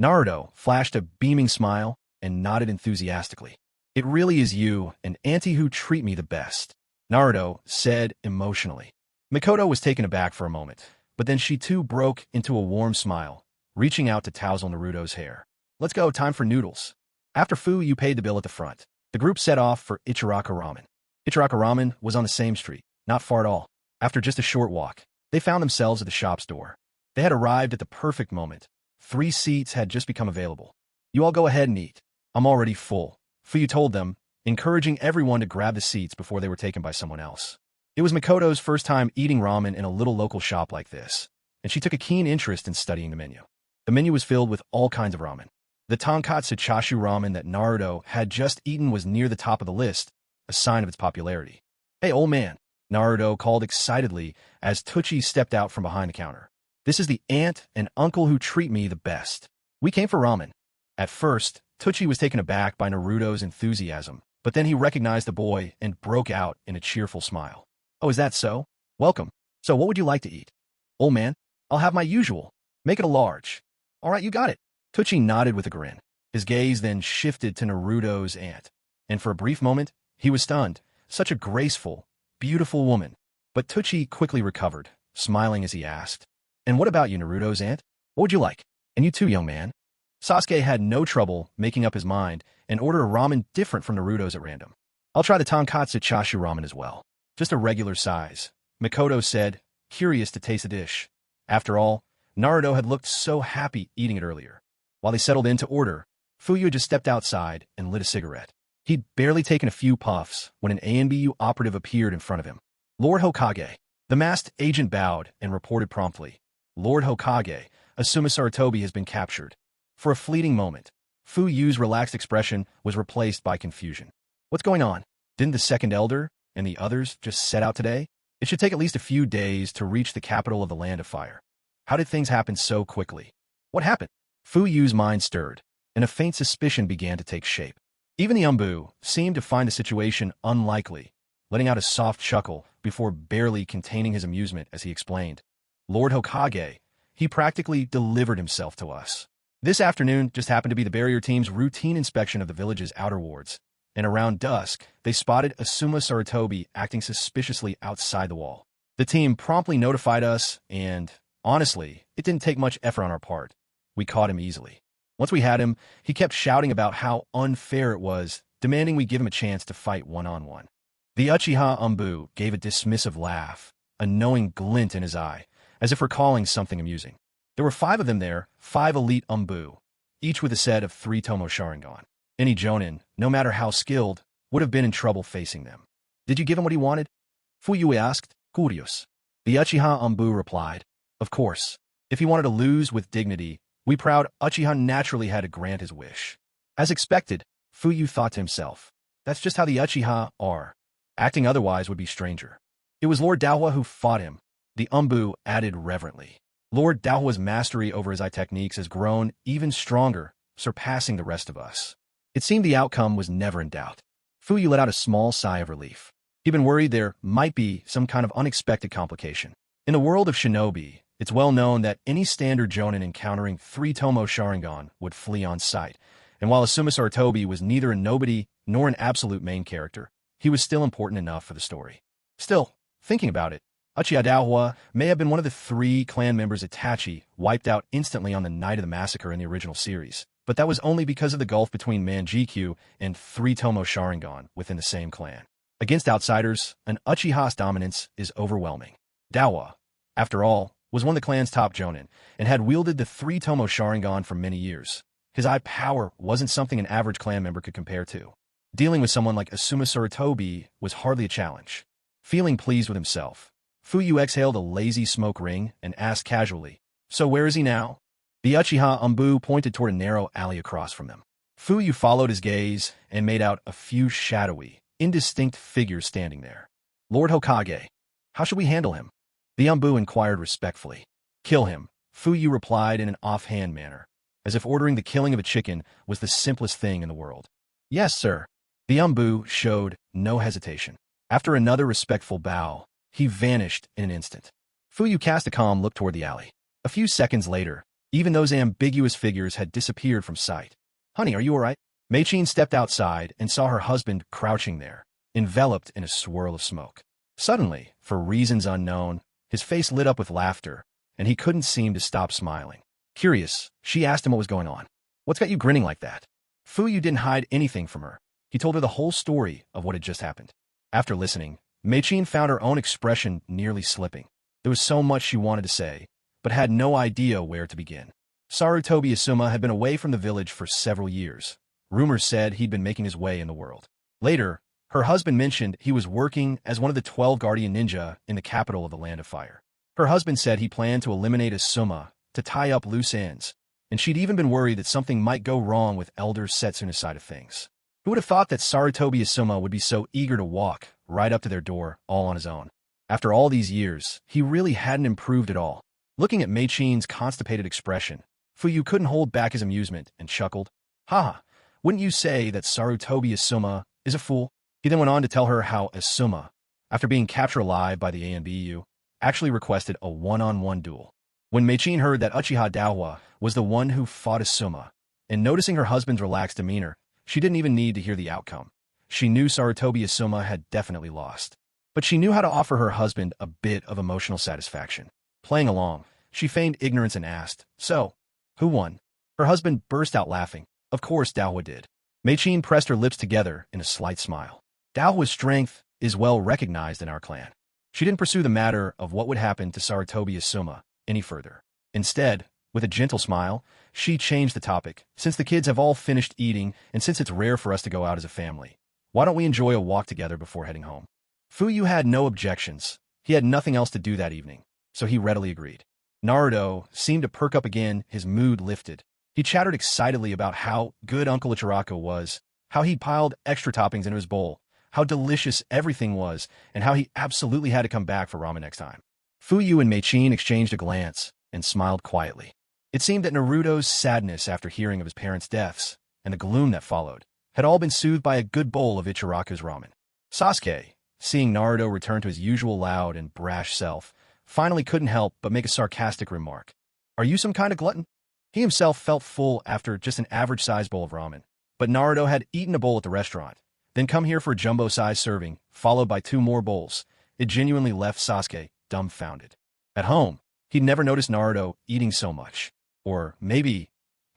Naruto flashed a beaming smile and nodded enthusiastically. "It really is you and Auntie who treat me the best," Naruto said emotionally. Mikoto was taken aback for a moment, but then she too broke into a warm smile, reaching out to tousle Naruto's hair. "Let's go, time for noodles." After Fuyu paid the bill at the front, the group set off for Ichiraka Ramen. Ichiraka Ramen was on the same street, not far at all. After just a short walk, they found themselves at the shop's door. They had arrived at the perfect moment. 3 seats had just become available. "You all go ahead and eat. I'm already full," Fuyu told them, encouraging everyone to grab the seats before they were taken by someone else. It was Mikoto's first time eating ramen in a little local shop like this, and she took a keen interest in studying the menu. The menu was filled with all kinds of ramen. The tonkatsu chashu ramen that Naruto had just eaten was near the top of the list, a sign of its popularity. "Hey, old man," Naruto called excitedly as Tucci stepped out from behind the counter. "This is the aunt and uncle who treat me the best. We came for ramen." At first, Tucci was taken aback by Naruto's enthusiasm, but then he recognized the boy and broke out in a cheerful smile. "Oh, is that so? Welcome. So what would you like to eat?" "Old man, I'll have my usual. Make it a large." "All right, you got it." Tucci nodded with a grin. His gaze then shifted to Naruto's aunt, and for a brief moment, he was stunned. Such a graceful, beautiful woman. But Tucci quickly recovered, smiling as he asked, "And what about you, Naruto's aunt? What would you like? And you too, young man?" Sasuke had no trouble making up his mind and ordered a ramen different from Naruto's at random. "I'll try the tonkatsu chashu ramen as well. Just a regular size," Mikoto said, curious to taste the dish. After all, Naruto had looked so happy eating it earlier. While they settled in to order, Fuyu had just stepped outside and lit a cigarette. He'd barely taken a few puffs when an ANBU operative appeared in front of him. "Lord Hokage." The masked agent bowed and reported promptly, "Lord Hokage, Asuma Saratobi has been captured." For a fleeting moment, Fuyu's relaxed expression was replaced by confusion. "What's going on? Didn't the second elder and the others just set out today? It should take at least a few days to reach the capital of the Land of Fire. How did things happen so quickly? What happened?" Fuyu's mind stirred, and a faint suspicion began to take shape. Even the Umbu seemed to find the situation unlikely, letting out a soft chuckle before barely containing his amusement as he explained, "Lord Hokage, he practically delivered himself to us. This afternoon just happened to be the barrier team's routine inspection of the village's outer wards, and around dusk, they spotted Asuma Saratobi acting suspiciously outside the wall. The team promptly notified us, and, honestly, it didn't take much effort on our part. We caught him easily. Once we had him, he kept shouting about how unfair it was, demanding we give him a chance to fight one-on-one." The Uchiha Umbu gave a dismissive laugh, a knowing glint in his eye, as if recalling something amusing. There were 5 of them there, 5 elite Umbu, each with a set of 3 Tomo Sharingan. Any Jonin, no matter how skilled, would have been in trouble facing them. "Did you give him what he wanted?" Fuyu asked, curious. The Uchiha Umbu replied, "Of course. If he wanted to lose with dignity, we proud Uchiha naturally had to grant his wish." As expected, Fuyu thought to himself, that's just how the Uchiha are. Acting otherwise would be stranger. "It was Lord Daohua who fought him," the Umbu added reverently. Lord Daohua's mastery over his eye techniques has grown even stronger, surpassing the rest of us. It seemed the outcome was never in doubt. Fuyu let out a small sigh of relief. He'd been worried there might be some kind of unexpected complication. In the world of shinobi, it's well known that any standard Jonin encountering 3 Tomo Sharingan would flee on sight, and while Asuma Saratobi was neither a nobody nor an absolute main character, he was still important enough for the story. Still, thinking about it, Uchiha Daohua may have been one of the 3 clan members Itachi wiped out instantly on the night of the massacre in the original series, but that was only because of the gulf between Mangekyo and 3 Tomo Sharingan within the same clan. Against outsiders, an Uchiha's dominance is overwhelming. Daohua, after all, was one of the clan's top Jonin, and had wielded the 3 Tomo Sharingan for many years. His eye power wasn't something an average clan member could compare to. Dealing with someone like Asuma Saratobi was hardly a challenge. Feeling pleased with himself, Fuyu exhaled a lazy smoke ring and asked casually, "So where is he now?" The Uchiha Umbu pointed toward a narrow alley across from them. Fuyu followed his gaze and made out a few shadowy, indistinct figures standing there. Lord Hokage, how should we handle him? The Umbu inquired respectfully. Kill him, Fuyu replied in an offhand manner, as if ordering the killing of a chicken was the simplest thing in the world. Yes, sir. The Umbu showed no hesitation. After another respectful bow, he vanished in an instant. Fuyu cast a calm look toward the alley. A few seconds later, even those ambiguous figures had disappeared from sight. Honey, are you all right? Mei-chin stepped outside and saw her husband crouching there, enveloped in a swirl of smoke. Suddenly, for reasons unknown, his face lit up with laughter, and he couldn't seem to stop smiling. Curious, she asked him what was going on. What's got you grinning like that? Fuyu didn't hide anything from her. He told her the whole story of what had just happened. After listening, Mei-chin found her own expression nearly slipping. There was so much she wanted to say, but had no idea where to begin. Sarutobi Asuma had been away from the village for several years. Rumors said he'd been making his way in the world. Later, her husband mentioned he was working as one of the 12 guardian ninja in the capital of the Land of Fire. Her husband said he planned to eliminate Asuma to tie up loose ends, and she'd even been worried that something might go wrong with Elder Setsuna's side of things. Who would have thought that Sarutobi Asuma would be so eager to walk right up to their door all on his own? After all these years, he really hadn't improved at all. Looking at Mei-chin's constipated expression, Fuyu couldn't hold back his amusement and chuckled. Haha, wouldn't you say that Sarutobi Asuma is a fool? He then went on to tell her how Asuma, after being captured alive by the ANBU, actually requested a one-on-one duel. When Mei-chin heard that Uchiha Daihua was the one who fought Asuma, and noticing her husband's relaxed demeanor, she didn't even need to hear the outcome. She knew Sarutobi Asuma had definitely lost. But she knew how to offer her husband a bit of emotional satisfaction. Playing along, she feigned ignorance and asked, So, who won? Her husband burst out laughing. Of course Daihua did. Mei-chin pressed her lips together in a slight smile. Dahua's strength is well recognized in our clan. She didn't pursue the matter of what would happen to Sarutobi Asuma any further. Instead, with a gentle smile, she changed the topic. Since the kids have all finished eating, and since it's rare for us to go out as a family, why don't we enjoy a walk together before heading home? Fuyu had no objections. He had nothing else to do that evening, so he readily agreed. Naruto seemed to perk up again, his mood lifted. He chattered excitedly about how good Uncle Ichiraku was, how he'd piled extra toppings into his bowl, how delicious everything was, and how he absolutely had to come back for ramen next time. Fuyu and Mei-chin exchanged a glance and smiled quietly. It seemed that Naruto's sadness after hearing of his parents' deaths, and the gloom that followed, had all been soothed by a good bowl of Ichiraku's ramen. Sasuke, seeing Naruto return to his usual loud and brash self, finally couldn't help but make a sarcastic remark. Are you some kind of glutton? He himself felt full after just an average-sized bowl of ramen, but Naruto had eaten a bowl at the restaurant, then come here for a jumbo-sized serving, followed by 2 more bowls. It genuinely left Sasuke dumbfounded. At home, he'd never noticed Naruto eating so much. Or maybe,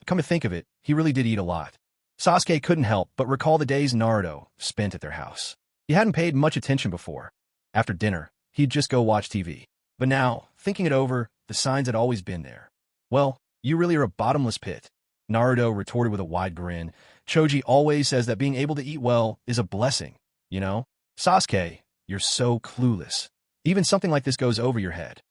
come to think of it, he really did eat a lot. Sasuke couldn't help but recall the days Naruto spent at their house. He hadn't paid much attention before. After dinner, he'd just go watch TV. But now, thinking it over, the signs had always been there. Well, you really are a bottomless pit, Naruto retorted with a wide grin. Choji always says that being able to eat well is a blessing, you know? Sasuke, you're so clueless. Even something like this goes over your head.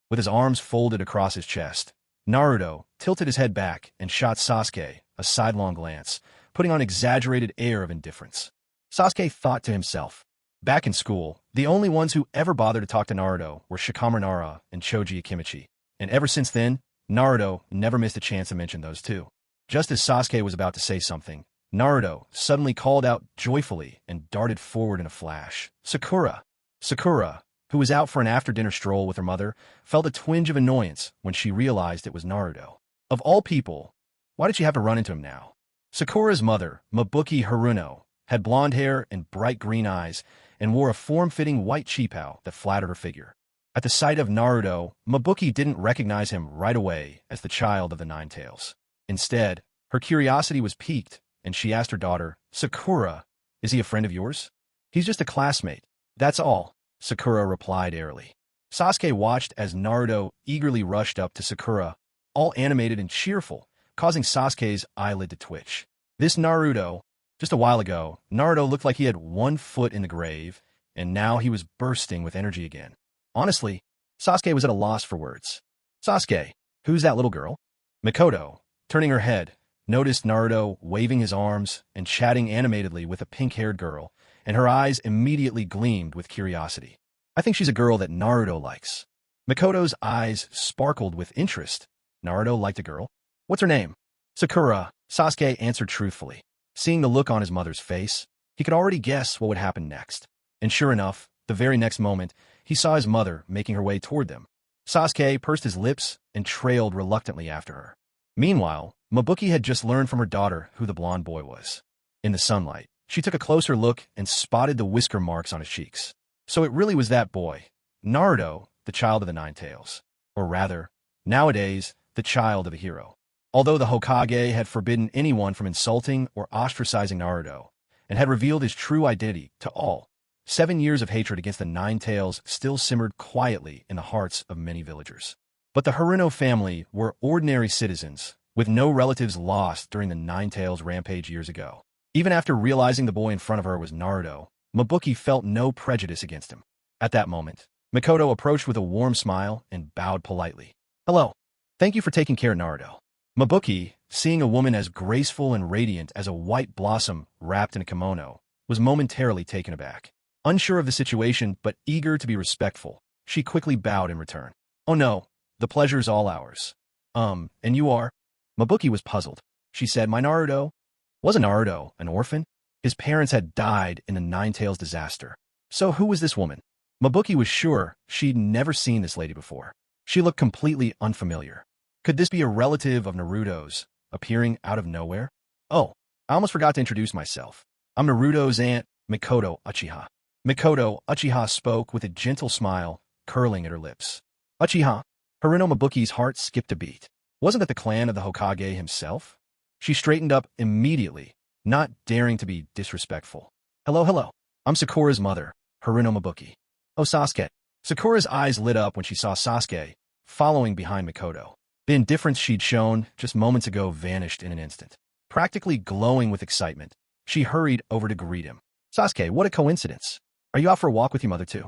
With his arms folded across his chest, Naruto tilted his head back and shot Sasuke a sidelong glance, putting on an exaggerated air of indifference. Sasuke thought to himself. Back in school, the only ones who ever bothered to talk to Naruto were Shikamaru Nara and Choji Akimichi, and ever since then, Naruto never missed a chance to mention those two. Just as Sasuke was about to say something, Naruto suddenly called out joyfully and darted forward in a flash. Sakura! Sakura, who was out for an after-dinner stroll with her mother, felt a twinge of annoyance when she realized it was Naruto. Of all people, why did she have to run into him now? Sakura's mother, Mabuki Haruno, had blonde hair and bright green eyes and wore a form-fitting white cheapao that flattered her figure. At the sight of Naruto, Mabuki didn't recognize him right away as the child of the Nine Tails. Instead, her curiosity was piqued, and she asked her daughter, Sakura, is he a friend of yours? He's just a classmate. That's all, Sakura replied airily. Sasuke watched as Naruto eagerly rushed up to Sakura, all animated and cheerful, causing Sasuke's eyelid to twitch. This Naruto, just a while ago, Naruto looked like he had 1 foot in the grave, and now he was bursting with energy again. Honestly, Sasuke was at a loss for words. Sasuke, who's that little girl? Mikoto, turning her head, noticed Naruto waving his arms and chatting animatedly with a pink-haired girl, and her eyes immediately gleamed with curiosity. I think she's a girl that Naruto likes. Makoto's eyes sparkled with interest. Naruto liked a girl? What's her name? Sakura, Sasuke answered truthfully. Seeing the look on his mother's face, he could already guess what would happen next. And sure enough, the very next moment, he saw his mother making her way toward them. Sasuke pursed his lips and trailed reluctantly after her. Meanwhile, Mabuki had just learned from her daughter who the blonde boy was. In the sunlight, she took a closer look and spotted the whisker marks on his cheeks. So it really was that boy, Naruto, the child of the Nine Tails. Or rather, nowadays, the child of a hero. Although the Hokage had forbidden anyone from insulting or ostracizing Naruto, and had revealed his true identity to all, 7 years of hatred against the Nine Tails still simmered quietly in the hearts of many villagers. But the Haruno family were ordinary citizens, with no relatives lost during the Nine Tails rampage years ago. Even after realizing the boy in front of her was Naruto, Mabuki felt no prejudice against him. At that moment, Makoto approached with a warm smile and bowed politely. Hello. Thank you for taking care of Naruto. Mabuki, seeing a woman as graceful and radiant as a white blossom wrapped in a kimono, was momentarily taken aback. Unsure of the situation but eager to be respectful, she quickly bowed in return. Oh no, the pleasure's all ours. And you are? Mabuki was puzzled. She said, my Naruto? Wasn't Naruto an orphan? His parents had died in the Nine Tails disaster. So who was this woman? Mabuki was sure she'd never seen this lady before. She looked completely unfamiliar. Could this be a relative of Naruto's, appearing out of nowhere? Oh, I almost forgot to introduce myself. I'm Naruto's aunt, Mikoto Uchiha. Mikoto Uchiha spoke with a gentle smile, curling at her lips. Uchiha? Haruno Mabuki's heart skipped a beat. Wasn't that the clan of the Hokage himself? She straightened up immediately, not daring to be disrespectful. Hello. I'm Sakura's mother, Haruno Mabuki. Oh, Sasuke. Sakura's eyes lit up when she saw Sasuke, following behind Mikoto. The indifference she'd shown just moments ago vanished in an instant. Practically glowing with excitement, she hurried over to greet him. Sasuke, what a coincidence. Are you out for a walk with your mother too?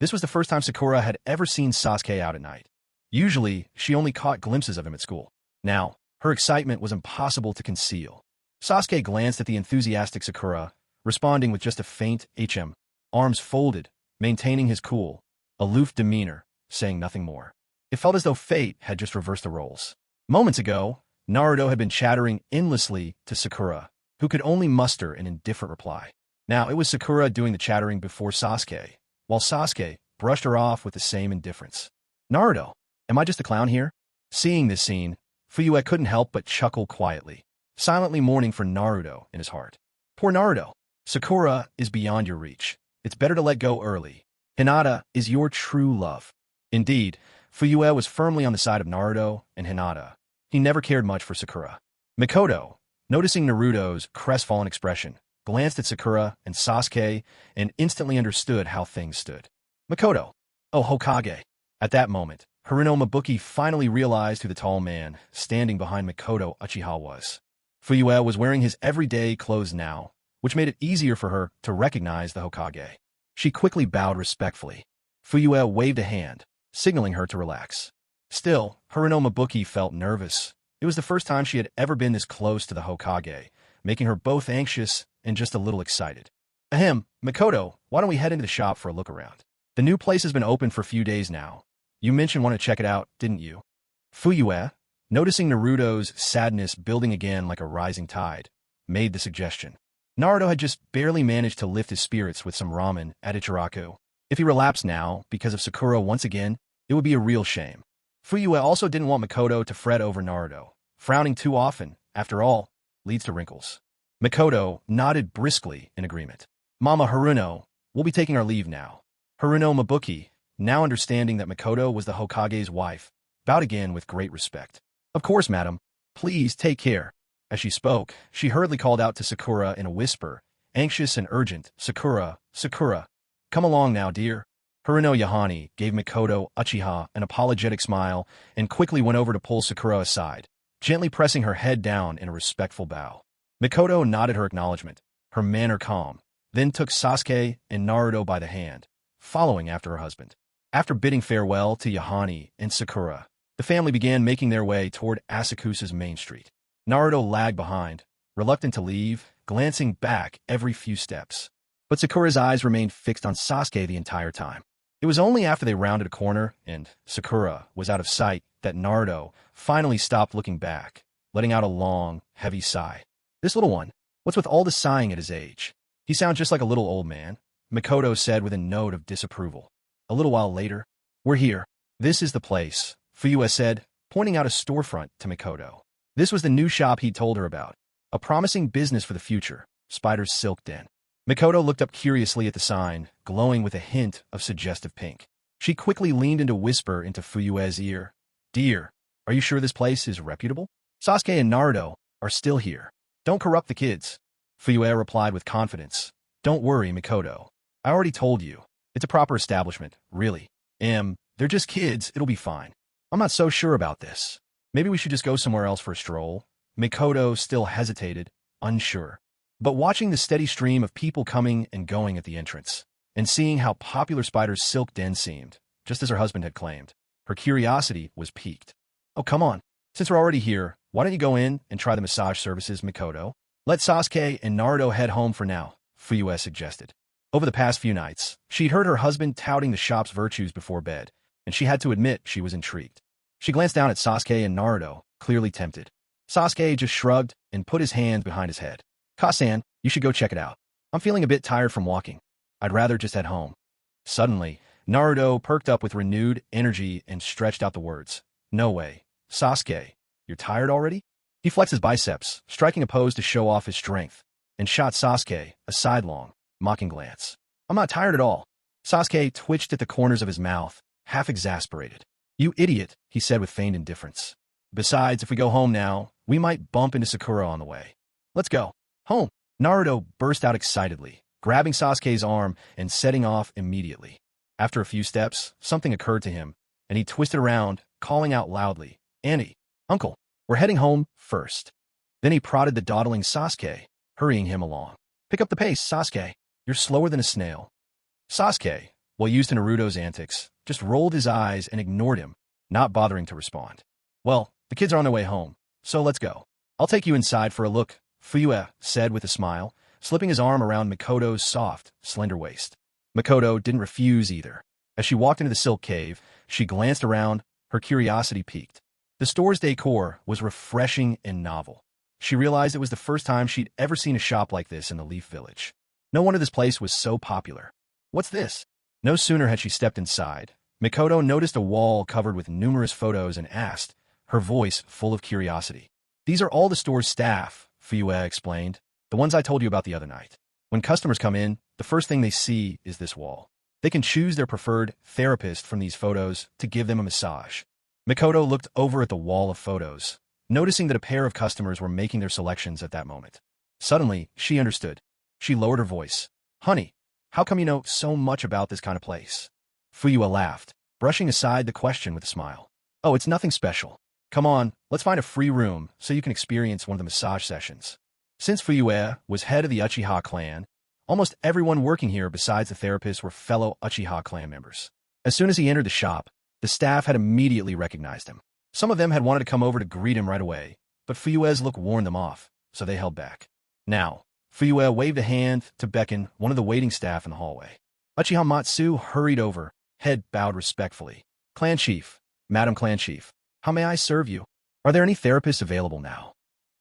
This was the first time Sakura had ever seen Sasuke out at night. Usually, she only caught glimpses of him at school. Now, her excitement was impossible to conceal. Sasuke glanced at the enthusiastic Sakura, responding with just a faint HM, arms folded, maintaining his cool, aloof demeanor, saying nothing more. It felt as though fate had just reversed the roles. Moments ago, Naruto had been chattering endlessly to Sakura, who could only muster an indifferent reply. Now it was Sakura doing the chattering before Sasuke, while Sasuke brushed her off with the same indifference. Naruto, am I just a clown here? Seeing this scene, Fuyue couldn't help but chuckle quietly, silently mourning for Naruto in his heart. Poor Naruto. Sakura is beyond your reach. It's better to let go early. Hinata is your true love. Indeed, Fuyue was firmly on the side of Naruto and Hinata. He never cared much for Sakura. Mikoto, noticing Naruto's crestfallen expression, glanced at Sakura and Sasuke and instantly understood how things stood. Mikoto. Oh, Hokage. At that moment, Haruno Mabuki finally realized who the tall man standing behind Mikoto Uchiha was. Fuyue was wearing his everyday clothes now, which made it easier for her to recognize the Hokage. She quickly bowed respectfully. Fuyue waved a hand, signaling her to relax. Still, Haruno Mabuki felt nervous. It was the first time she had ever been this close to the Hokage, making her both anxious and just a little excited. Ahem, Mikoto, why don't we head into the shop for a look around? The new place has been open for a few days now. You mentioned wanting to check it out, didn't you? Fuyue, noticing Naruto's sadness building again like a rising tide, made the suggestion. Naruto had just barely managed to lift his spirits with some ramen at Ichiraku. If he relapsed now because of Sakura once again, it would be a real shame. Fuyue also didn't want Mikoto to fret over Naruto. Frowning too often, after all, leads to wrinkles. Mikoto nodded briskly in agreement. Mama Haruno, we'll be taking our leave now. Haruno Mabuki, now understanding that Mikoto was the Hokage's wife, bowed again with great respect. Of course, madam. Please take care. As she spoke, she hurriedly called out to Sakura in a whisper, anxious and urgent. Sakura, Sakura. Come along now, dear. Haruno Yahani gave Mikoto Uchiha an apologetic smile and quickly went over to pull Sakura aside, gently pressing her head down in a respectful bow. Mikoto nodded her acknowledgement, her manner calm, then took Sasuke and Naruto by the hand, following after her husband. After bidding farewell to Yahani and Sakura, the family began making their way toward Asakusa's main street. Naruto lagged behind, reluctant to leave, glancing back every few steps. But Sakura's eyes remained fixed on Sasuke the entire time. It was only after they rounded a corner and Sakura was out of sight that Naruto finally stopped looking back, letting out a long, heavy sigh. This little one, what's with all the sighing at his age? He sounds just like a little old man, Makoto said with a note of disapproval. A little while later, we're here. This is the place, Fuyue said, pointing out a storefront to Makoto. This was the new shop he told her about. A promising business for the future, Spider's Silk Den. Makoto looked up curiously at the sign, glowing with a hint of suggestive pink. She quickly leaned in to whisper into Fuyue's ear, Dear, are you sure this place is reputable? Sasuke and Naruto are still here. Don't corrupt the kids. Fuyue replied with confidence. Don't worry, Makoto. I already told you. It's a proper establishment, really. They're just kids, it'll be fine. I'm not so sure about this. Maybe we should just go somewhere else for a stroll. Makoto still hesitated, unsure. But watching the steady stream of people coming and going at the entrance, and seeing how popular Spider's Silk Den seemed, just as her husband had claimed, her curiosity was piqued. Oh, come on. Since we're already here, why don't you go in and try the massage services, Makoto? Let Sasuke and Naruto head home for now, Fuyue suggested. Over the past few nights, she'd heard her husband touting the shop's virtues before bed, and she had to admit she was intrigued. She glanced down at Sasuke and Naruto, clearly tempted. Sasuke just shrugged and put his hands behind his head. Kasan, you should go check it out. I'm feeling a bit tired from walking. I'd rather just head home. Suddenly, Naruto perked up with renewed energy and stretched out the words. No way. Sasuke, you're tired already? He flexed his biceps, striking a pose to show off his strength, and shot Sasuke a sidelong, mocking glance. I'm not tired at all. Sasuke twitched at the corners of his mouth, half exasperated. You idiot, he said with feigned indifference. Besides, if we go home now, we might bump into Sakura on the way. Let's go. Home. Naruto burst out excitedly, grabbing Sasuke's arm and setting off immediately. After a few steps, something occurred to him, and he twisted around, calling out loudly, Auntie, Uncle, we're heading home first. Then he prodded the dawdling Sasuke, hurrying him along. Pick up the pace, Sasuke. You're slower than a snail. Sasuke, well used to Naruto's antics, just rolled his eyes and ignored him, not bothering to respond. Well, the kids are on their way home, so let's go. I'll take you inside for a look, Fuyue said with a smile, slipping his arm around Makoto's soft, slender waist. Makoto didn't refuse either. As she walked into the silk cave, she glanced around, her curiosity piqued. The store's decor was refreshing and novel. She realized it was the first time she'd ever seen a shop like this in the Leaf Village. No wonder this place was so popular. What's this? No sooner had she stepped inside, Makoto noticed a wall covered with numerous photos and asked, her voice full of curiosity. These are all the store's staff, Fuyue explained, the ones I told you about the other night. When customers come in, the first thing they see is this wall. They can choose their preferred therapist from these photos to give them a massage. Makoto looked over at the wall of photos, noticing that a pair of customers were making their selections at that moment. Suddenly, she understood. She lowered her voice. Honey, how come you know so much about this kind of place? Fuyue laughed, brushing aside the question with a smile. Oh, it's nothing special. Come on, let's find a free room so you can experience one of the massage sessions. Since Fuyue was head of the Uchiha clan, almost everyone working here besides the therapists were fellow Uchiha clan members. As soon as he entered the shop, the staff had immediately recognized him. Some of them had wanted to come over to greet him right away, but Fuyue's look warned them off, so they held back. Now, Fuyue waved a hand to beckon one of the waiting staff in the hallway. Uchiha Matsu hurried over, head bowed respectfully. Clan Chief, Madam Clan Chief, how may I serve you? Are there any therapists available now?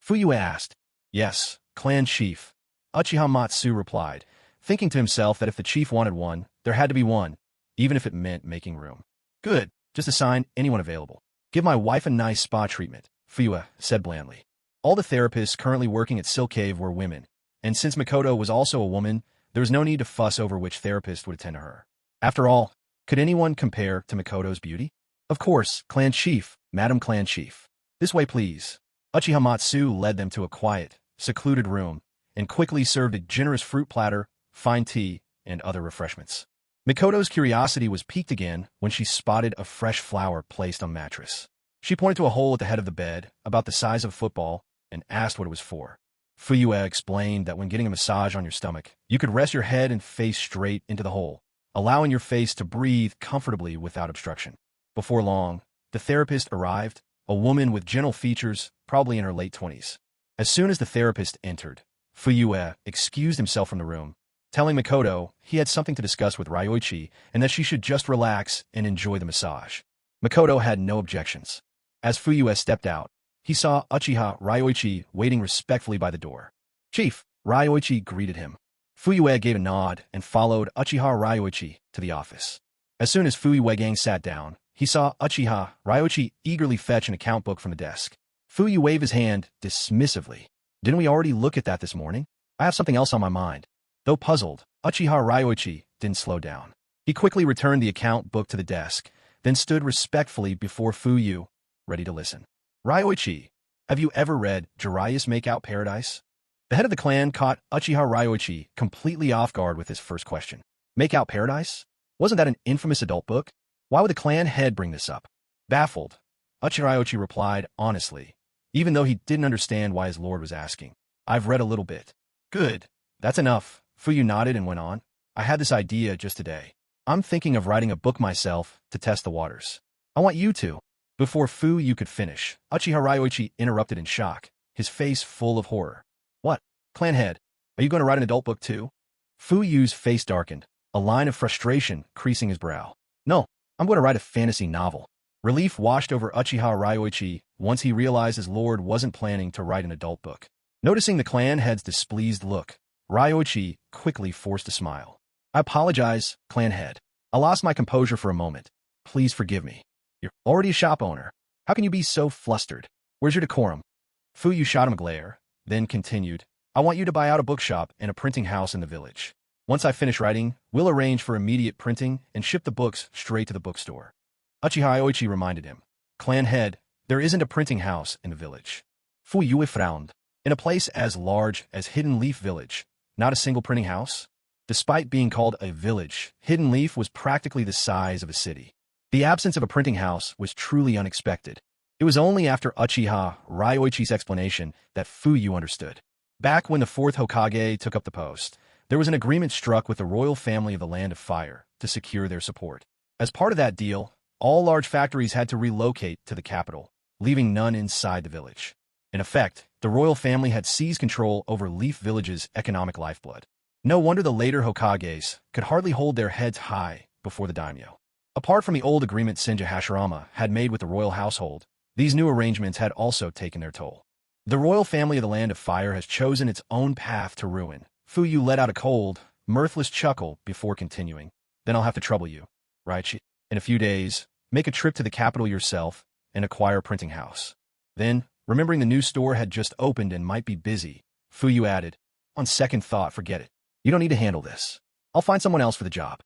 Fuyue asked. Yes, Clan Chief. Uchiha Matsu replied, thinking to himself that if the chief wanted one, there had to be one, even if it meant making room. Good, just assign anyone available. Give my wife a nice spa treatment, Fuyue said blandly. All the therapists currently working at Silk Cave were women, and since Makoto was also a woman, there was no need to fuss over which therapist would attend to her. After all, could anyone compare to Makoto's beauty? Of course, Clan Chief, Madam Clan Chief. This way, please. Uchiha Matsu led them to a quiet, secluded room, and quickly served a generous fruit platter, fine tea, and other refreshments. Makoto's curiosity was piqued again when she spotted a fresh flower placed on a mattress. She pointed to a hole at the head of the bed, about the size of a football, and asked what it was for. Fuyue explained that when getting a massage on your stomach, you could rest your head and face straight into the hole, allowing your face to breathe comfortably without obstruction. Before long, the therapist arrived, a woman with gentle features, probably in her late 20s. As soon as the therapist entered, Fuyue excused himself from the room, telling Makoto he had something to discuss with Ryoichi and that she should just relax and enjoy the massage. Makoto had no objections. As Fuyue stepped out, he saw Uchiha Ryoichi waiting respectfully by the door. "Chief," Ryoichi greeted him. Fuyue gave a nod and followed Uchiha Ryoichi to the office. As soon as Fuyue sat down, he saw Uchiha Ryoichi eagerly fetch an account book from the desk. Fuyue waved his hand dismissively. "Didn't we already look at that this morning? I have something else on my mind." Though puzzled, Uchiha Ryoichi didn't slow down. He quickly returned the account book to the desk, then stood respectfully before Fuyue, ready to listen. "Ryoichi, have you ever read Jiraiya's Makeout Paradise?" The head of the clan caught Uchiha Ryoichi completely off guard with his first question. Makeout Paradise? Wasn't that an infamous adult book? Why would the clan head bring this up? Baffled, Uchiha Ryoichi replied honestly, even though he didn't understand why his lord was asking. "I've read a little bit." "Good. That's enough." Fuyue nodded and went on. "I had this idea just today. I'm thinking of writing a book myself to test the waters. I want you to." Before Fuyue could finish, Uchiha Ryoichi interrupted in shock, his face full of horror. "What? Clan head, are you going to write an adult book too?" Fuyue's face darkened, a line of frustration creasing his brow. "No, I'm going to write a fantasy novel." Relief washed over Uchiha Ryoichi once he realized his lord wasn't planning to write an adult book. Noticing the clan head's displeased look, Ryoichi quickly forced a smile. "I apologize, clan head. I lost my composure for a moment. Please forgive me. You're already a shop owner. How can you be so flustered? Where's your decorum?" Fuyue shot him a glare, then continued, "I want you to buy out a bookshop and a printing house in the village. Once I finish writing, we'll arrange for immediate printing and ship the books straight to the bookstore." Uchiha Ryoichi reminded him, "Clan head, there isn't a printing house in the village." Fuyue frowned. In a place as large as Hidden Leaf Village, not a single printing house? Despite being called a village, Hidden Leaf was practically the size of a city. The absence of a printing house was truly unexpected. It was only after Uchiha Ryoichi's explanation that Fuyue understood. Back when the 4th Hokage took up the post, there was an agreement struck with the royal family of the Land of Fire to secure their support. As part of that deal, all large factories had to relocate to the capital, leaving none inside the village. In effect, the royal family had seized control over Leaf Village's economic lifeblood. No wonder the later Hokages could hardly hold their heads high before the daimyo. Apart from the old agreement Senja Hashirama had made with the royal household, these new arrangements had also taken their toll. The royal family of the Land of Fire has chosen its own path to ruin. Fuyue let out a cold, mirthless chuckle before continuing. "Then I'll have to trouble you, right? In a few days, make a trip to the capital yourself and acquire a printing house." Then, remembering the new store had just opened and might be busy, Fuyue added, "On second thought, forget it. You don't need to handle this. I'll find someone else for the job."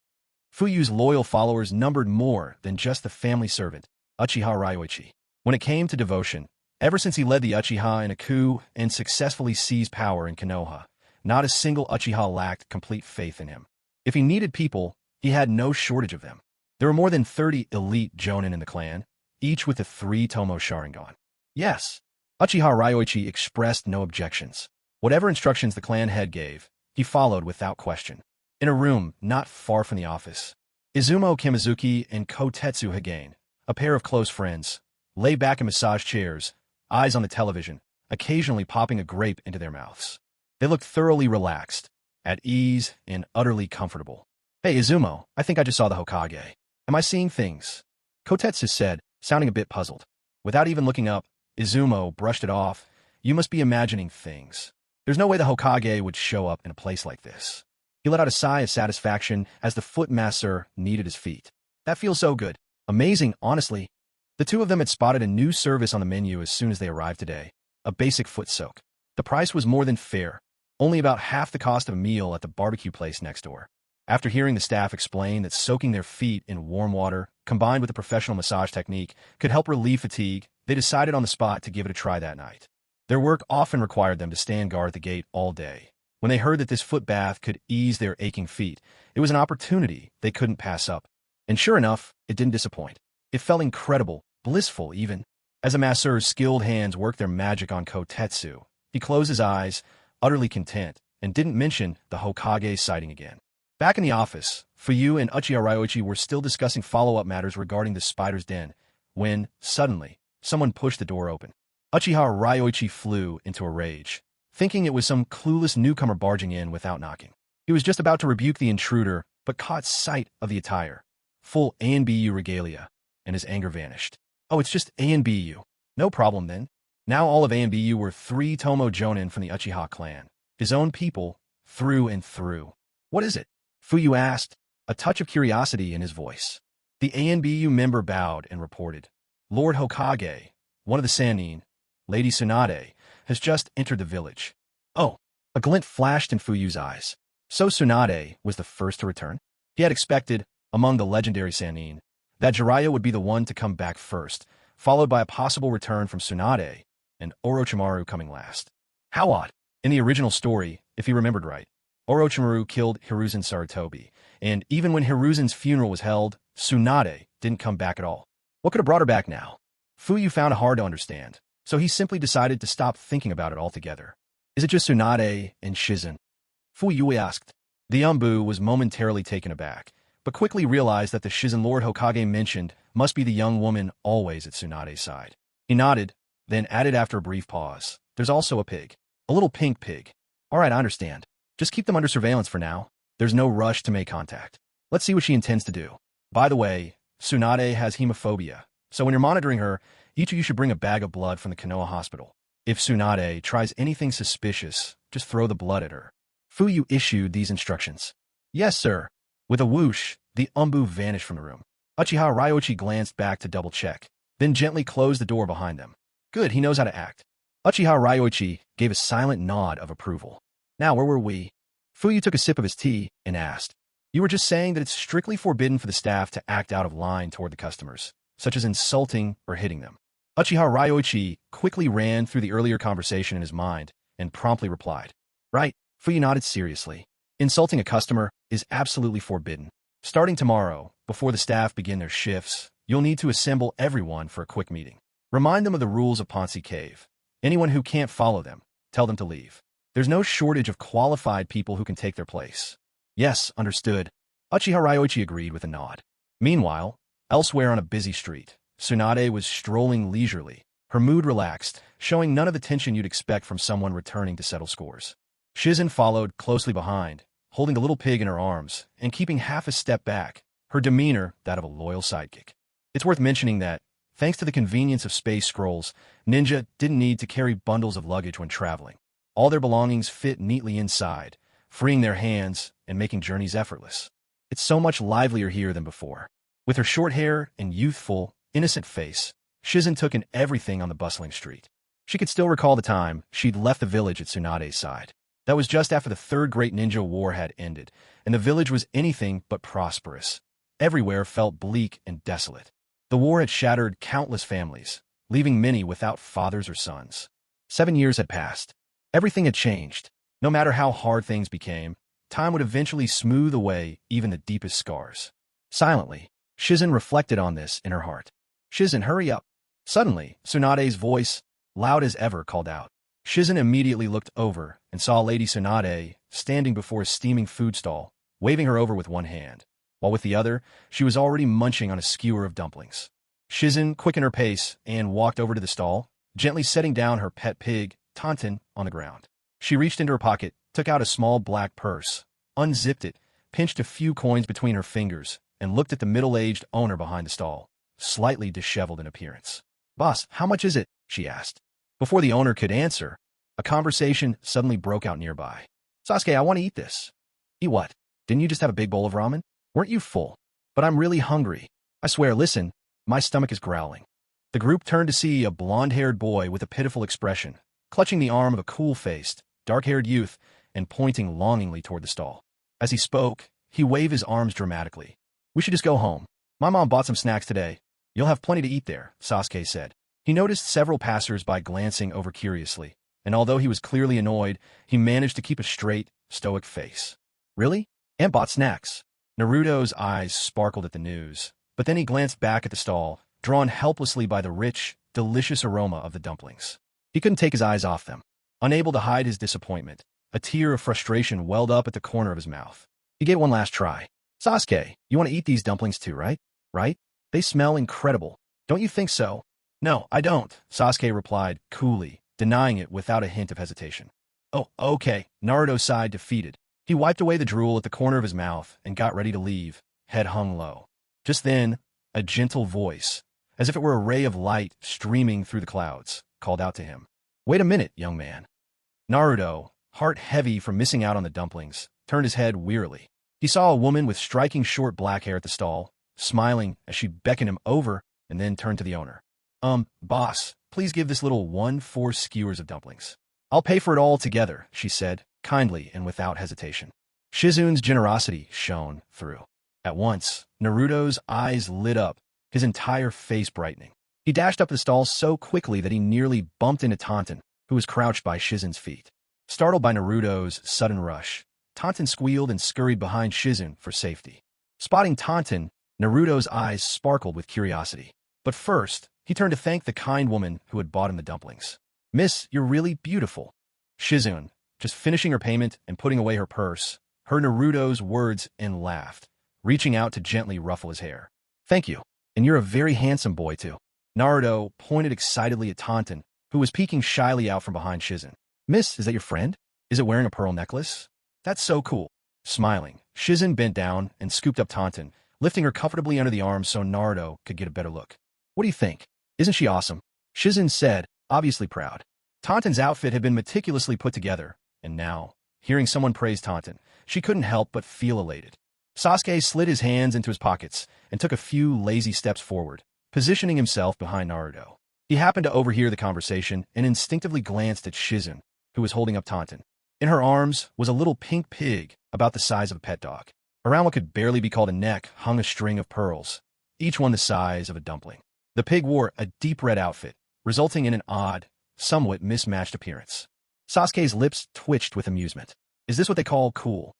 Fuyue's loyal followers numbered more than just the family servant, Uchiha Ryoichi. When it came to devotion, ever since he led the Uchiha in a coup and successfully seized power in Konoha, not a single Uchiha lacked complete faith in him. If he needed people, he had no shortage of them. There were more than 30 elite jonin in the clan, each with a 3-tomo Sharingan. Yes, Uchiha Ryoichi expressed no objections. Whatever instructions the clan head gave, he followed without question. In a room not far from the office, Izumo Kimizuki and Kotetsu Hagane, a pair of close friends, lay back in massage chairs, eyes on the television, occasionally popping a grape into their mouths. They looked thoroughly relaxed, at ease, and utterly comfortable. "Hey, Izumo, I think I just saw the Hokage. Am I seeing things?" Kotetsu said, sounding a bit puzzled. Without even looking up, Izumo brushed it off. "You must be imagining things. There's no way the Hokage would show up in a place like this." He let out a sigh of satisfaction as the foot masseur kneaded his feet. "That feels so good. Amazing, honestly." The two of them had spotted a new service on the menu as soon as they arrived today, a basic foot soak. The price was more than fair, only about half the cost of a meal at the barbecue place next door. After hearing the staff explain that soaking their feet in warm water, combined with a professional massage technique, could help relieve fatigue, they decided on the spot to give it a try that night. Their work often required them to stand guard at the gate all day. When they heard that this foot bath could ease their aching feet, it was an opportunity they couldn't pass up. And sure enough, it didn't disappoint. It felt incredible, blissful even. As the masseur's skilled hands worked their magic on Kotetsu, he closed his eyes, utterly content, and didn't mention the Hokage sighting again. Back in the office, Fuyue and Uchiha Ryoichi were still discussing follow-up matters regarding the spider's den, when, suddenly, someone pushed the door open. Uchiha Ryoichi flew into a rage, thinking it was some clueless newcomer barging in without knocking. He was just about to rebuke the intruder, but caught sight of the attire. Full ANBU regalia, and his anger vanished. Oh, it's just ANBU. No problem then. Now all of ANBU were 3 Tomo Jonin from the Uchiha clan. His own people, through and through. What is it? Fuyu asked, a touch of curiosity in his voice. The ANBU member bowed and reported. Lord Hokage, one of the Sannin, Lady Tsunade, has just entered the village. Oh, a glint flashed in Fuyu's eyes. So Tsunade was the first to return? He had expected, among the legendary Sannin, that Jiraiya would be the one to come back first, followed by a possible return from Tsunade, and Orochimaru coming last. How odd. In the original story, if he remembered right, Orochimaru killed Hiruzen Sarutobi, and even when Hiruzen's funeral was held, Tsunade didn't come back at all. What could have brought her back now? Fuyu found it hard to understand, so he simply decided to stop thinking about it altogether. Is it just Tsunade and Shizen? Fuyu asked. The Umbu was momentarily taken aback, but quickly realized that the Shizen Lord Hokage mentioned must be the young woman always at Tsunade's side. He nodded, then added after a brief pause, there's also a pig. A little pink pig. All right, I understand. Just keep them under surveillance for now. There's no rush to make contact. Let's see what she intends to do. By the way, Tsunade has hemophobia, so when you're monitoring her, each of you should bring a bag of blood from the Konoha hospital. If Tsunade tries anything suspicious, just throw the blood at her. Fuyu issued these instructions. Yes, sir. With a whoosh, the Umbu vanished from the room. Uchiha Ryoichi glanced back to double-check, then gently closed the door behind them. Good, he knows how to act. Uchiha Ryoichi gave a silent nod of approval. Now, where were we? Fuyu took a sip of his tea and asked, You were just saying that it's strictly forbidden for the staff to act out of line toward the customers, such as insulting or hitting them. Uchiha Ryoichi quickly ran through the earlier conversation in his mind and promptly replied. Right, Fuyu nodded seriously. Insulting a customer is absolutely forbidden. Starting tomorrow, before the staff begin their shifts, you'll need to assemble everyone for a quick meeting. Remind them of the rules of Ponzi Cave. Anyone who can't follow them, tell them to leave. There's no shortage of qualified people who can take their place. Yes, understood. Uchiha Ryoichi agreed with a nod. Meanwhile, elsewhere on a busy street, Tsunade was strolling leisurely, her mood relaxed, showing none of the tension you'd expect from someone returning to settle scores. Shizen followed closely behind, holding the little pig in her arms and keeping half a step back, her demeanor that of a loyal sidekick. It's worth mentioning that, thanks to the convenience of space scrolls, ninja didn't need to carry bundles of luggage when traveling. All their belongings fit neatly inside, freeing their hands and making journeys effortless. It's so much livelier here than before. With her short hair and youthful, innocent face, Shizen took in everything on the bustling street. She could still recall the time she'd left the village at Tsunade's side. That was just after the Third Great Ninja War had ended, and the village was anything but prosperous. Everywhere felt bleak and desolate. The war had shattered countless families, leaving many without fathers or sons. 7 years had passed. Everything had changed. No matter how hard things became, time would eventually smooth away even the deepest scars. Silently, Shizen reflected on this in her heart. Shizen, hurry up. Suddenly, Tsunade's voice, loud as ever, called out. Shizen immediately looked over and saw Lady Tsunade standing before a steaming food stall, waving her over with one hand, while with the other, she was already munching on a skewer of dumplings. Shizen quickened her pace and walked over to the stall, gently setting down her pet pig, Tonton, on the ground. She reached into her pocket, took out a small black purse, unzipped it, pinched a few coins between her fingers, and looked at the middle-aged owner behind the stall, slightly disheveled in appearance. Boss, how much is it? She asked. Before the owner could answer, a conversation suddenly broke out nearby. Sasuke, I want to eat this. Eat what? Didn't you just have a big bowl of ramen? Weren't you full? But I'm really hungry. I swear, listen, my stomach is growling. The group turned to see a blonde-haired boy with a pitiful expression, clutching the arm of a cool-faced, dark-haired youth and pointing longingly toward the stall. As he spoke, he waved his arms dramatically. We should just go home. My mom bought some snacks today. You'll have plenty to eat there, Sasuke said. He noticed several passers-by glancing over curiously, and although he was clearly annoyed, he managed to keep a straight, stoic face. Really? Aunt bought snacks. Naruto's eyes sparkled at the news, but then he glanced back at the stall, drawn helplessly by the rich, delicious aroma of the dumplings. He couldn't take his eyes off them. Unable to hide his disappointment, a tear of frustration welled up at the corner of his mouth. He gave one last try. Sasuke, you want to eat these dumplings too, right? Right? They smell incredible. Don't you think so? No, I don't, Sasuke replied, coolly, denying it without a hint of hesitation. Oh, okay, Naruto sighed, defeated. He wiped away the drool at the corner of his mouth and got ready to leave, head hung low. Just then, a gentle voice, as if it were a ray of light streaming through the clouds, called out to him. "Wait a minute, young man." Naruto, heart heavy from missing out on the dumplings, turned his head wearily. He saw a woman with striking short black hair at the stall, smiling as she beckoned him over and then turned to the owner. Boss, please give this little one 4 skewers of dumplings." "I'll pay for it all together," she said, kindly and without hesitation. Shizun's generosity shone through. At once, Naruto's eyes lit up, his entire face brightening. He dashed up the stall so quickly that he nearly bumped into Taunton, who was crouched by Shizun's feet. Startled by Naruto's sudden rush, Taunton squealed and scurried behind Shizun for safety. Spotting Taunton, Naruto's eyes sparkled with curiosity. But first, he turned to thank the kind woman who had bought him the dumplings. "Miss, you're really beautiful." Shizun, just finishing her payment and putting away her purse, heard Naruto's words and laughed, reaching out to gently ruffle his hair. "Thank you. And you're a very handsome boy, too." Naruto pointed excitedly at Taunton, who was peeking shyly out from behind Shizun. "Miss, is that your friend? Is it wearing a pearl necklace? That's so cool." Smiling, Shizun bent down and scooped up Taunton, lifting her comfortably under the arms so Naruto could get a better look. "What do you think? Isn't she awesome?" Shizun said, obviously proud. Taunton's outfit had been meticulously put together, and now, hearing someone praise Taunton, she couldn't help but feel elated. Sasuke slid his hands into his pockets and took a few lazy steps forward, positioning himself behind Naruto. He happened to overhear the conversation and instinctively glanced at Shizun, who was holding up Taunton. In her arms was a little pink pig about the size of a pet dog. Around what could barely be called a neck hung a string of pearls, each one the size of a dumpling. The pig wore a deep red outfit, resulting in an odd, somewhat mismatched appearance. Sasuke's lips twitched with amusement. Is this what they call cool?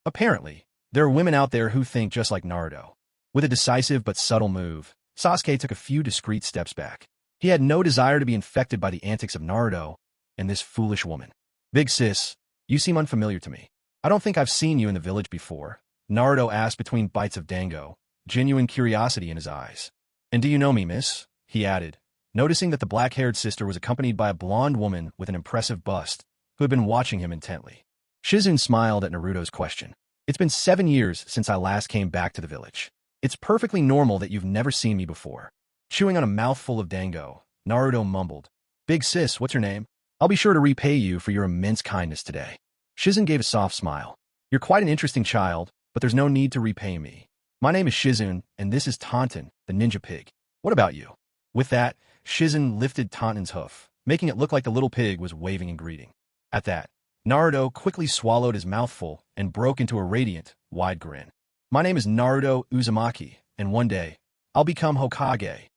Apparently, there are women out there who think just like Naruto. With a decisive but subtle move, Sasuke took a few discreet steps back. He had no desire to be infected by the antics of Naruto and this foolish woman. "Big sis, you seem unfamiliar to me. I don't think I've seen you in the village before," Naruto asked between bites of dango, genuine curiosity in his eyes. "And do you know me, miss?" he added, noticing that the black-haired sister was accompanied by a blonde woman with an impressive bust, who had been watching him intently. Shizun smiled at Naruto's question. "It's been 7 years since I last came back to the village. It's perfectly normal that you've never seen me before." Chewing on a mouthful of dango, Naruto mumbled, "Big sis, what's your name? I'll be sure to repay you for your immense kindness today." Shizun gave a soft smile. "You're quite an interesting child, but there's no need to repay me. My name is Shizun, and this is Taunton, the ninja pig. What about you?" With that, Shizun lifted Taunton's hoof, making it look like the little pig was waving in greeting. At that, Naruto quickly swallowed his mouthful and broke into a radiant, wide grin. "My name is Naruto Uzumaki, and one day, I'll become Hokage."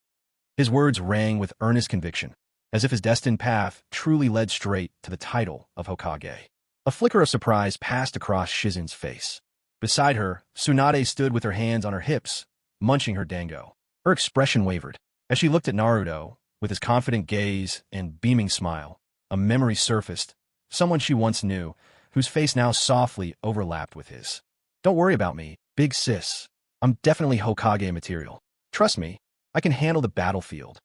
His words rang with earnest conviction, as if his destined path truly led straight to the title of Hokage. A flicker of surprise passed across Shizun's face. Beside her, Tsunade stood with her hands on her hips, munching her dango. Her expression wavered. As she looked at Naruto, with his confident gaze and beaming smile, a memory surfaced, someone she once knew, whose face now softly overlapped with his. "Don't worry about me, big sis. I'm definitely Hokage material. Trust me, I can handle the battlefield."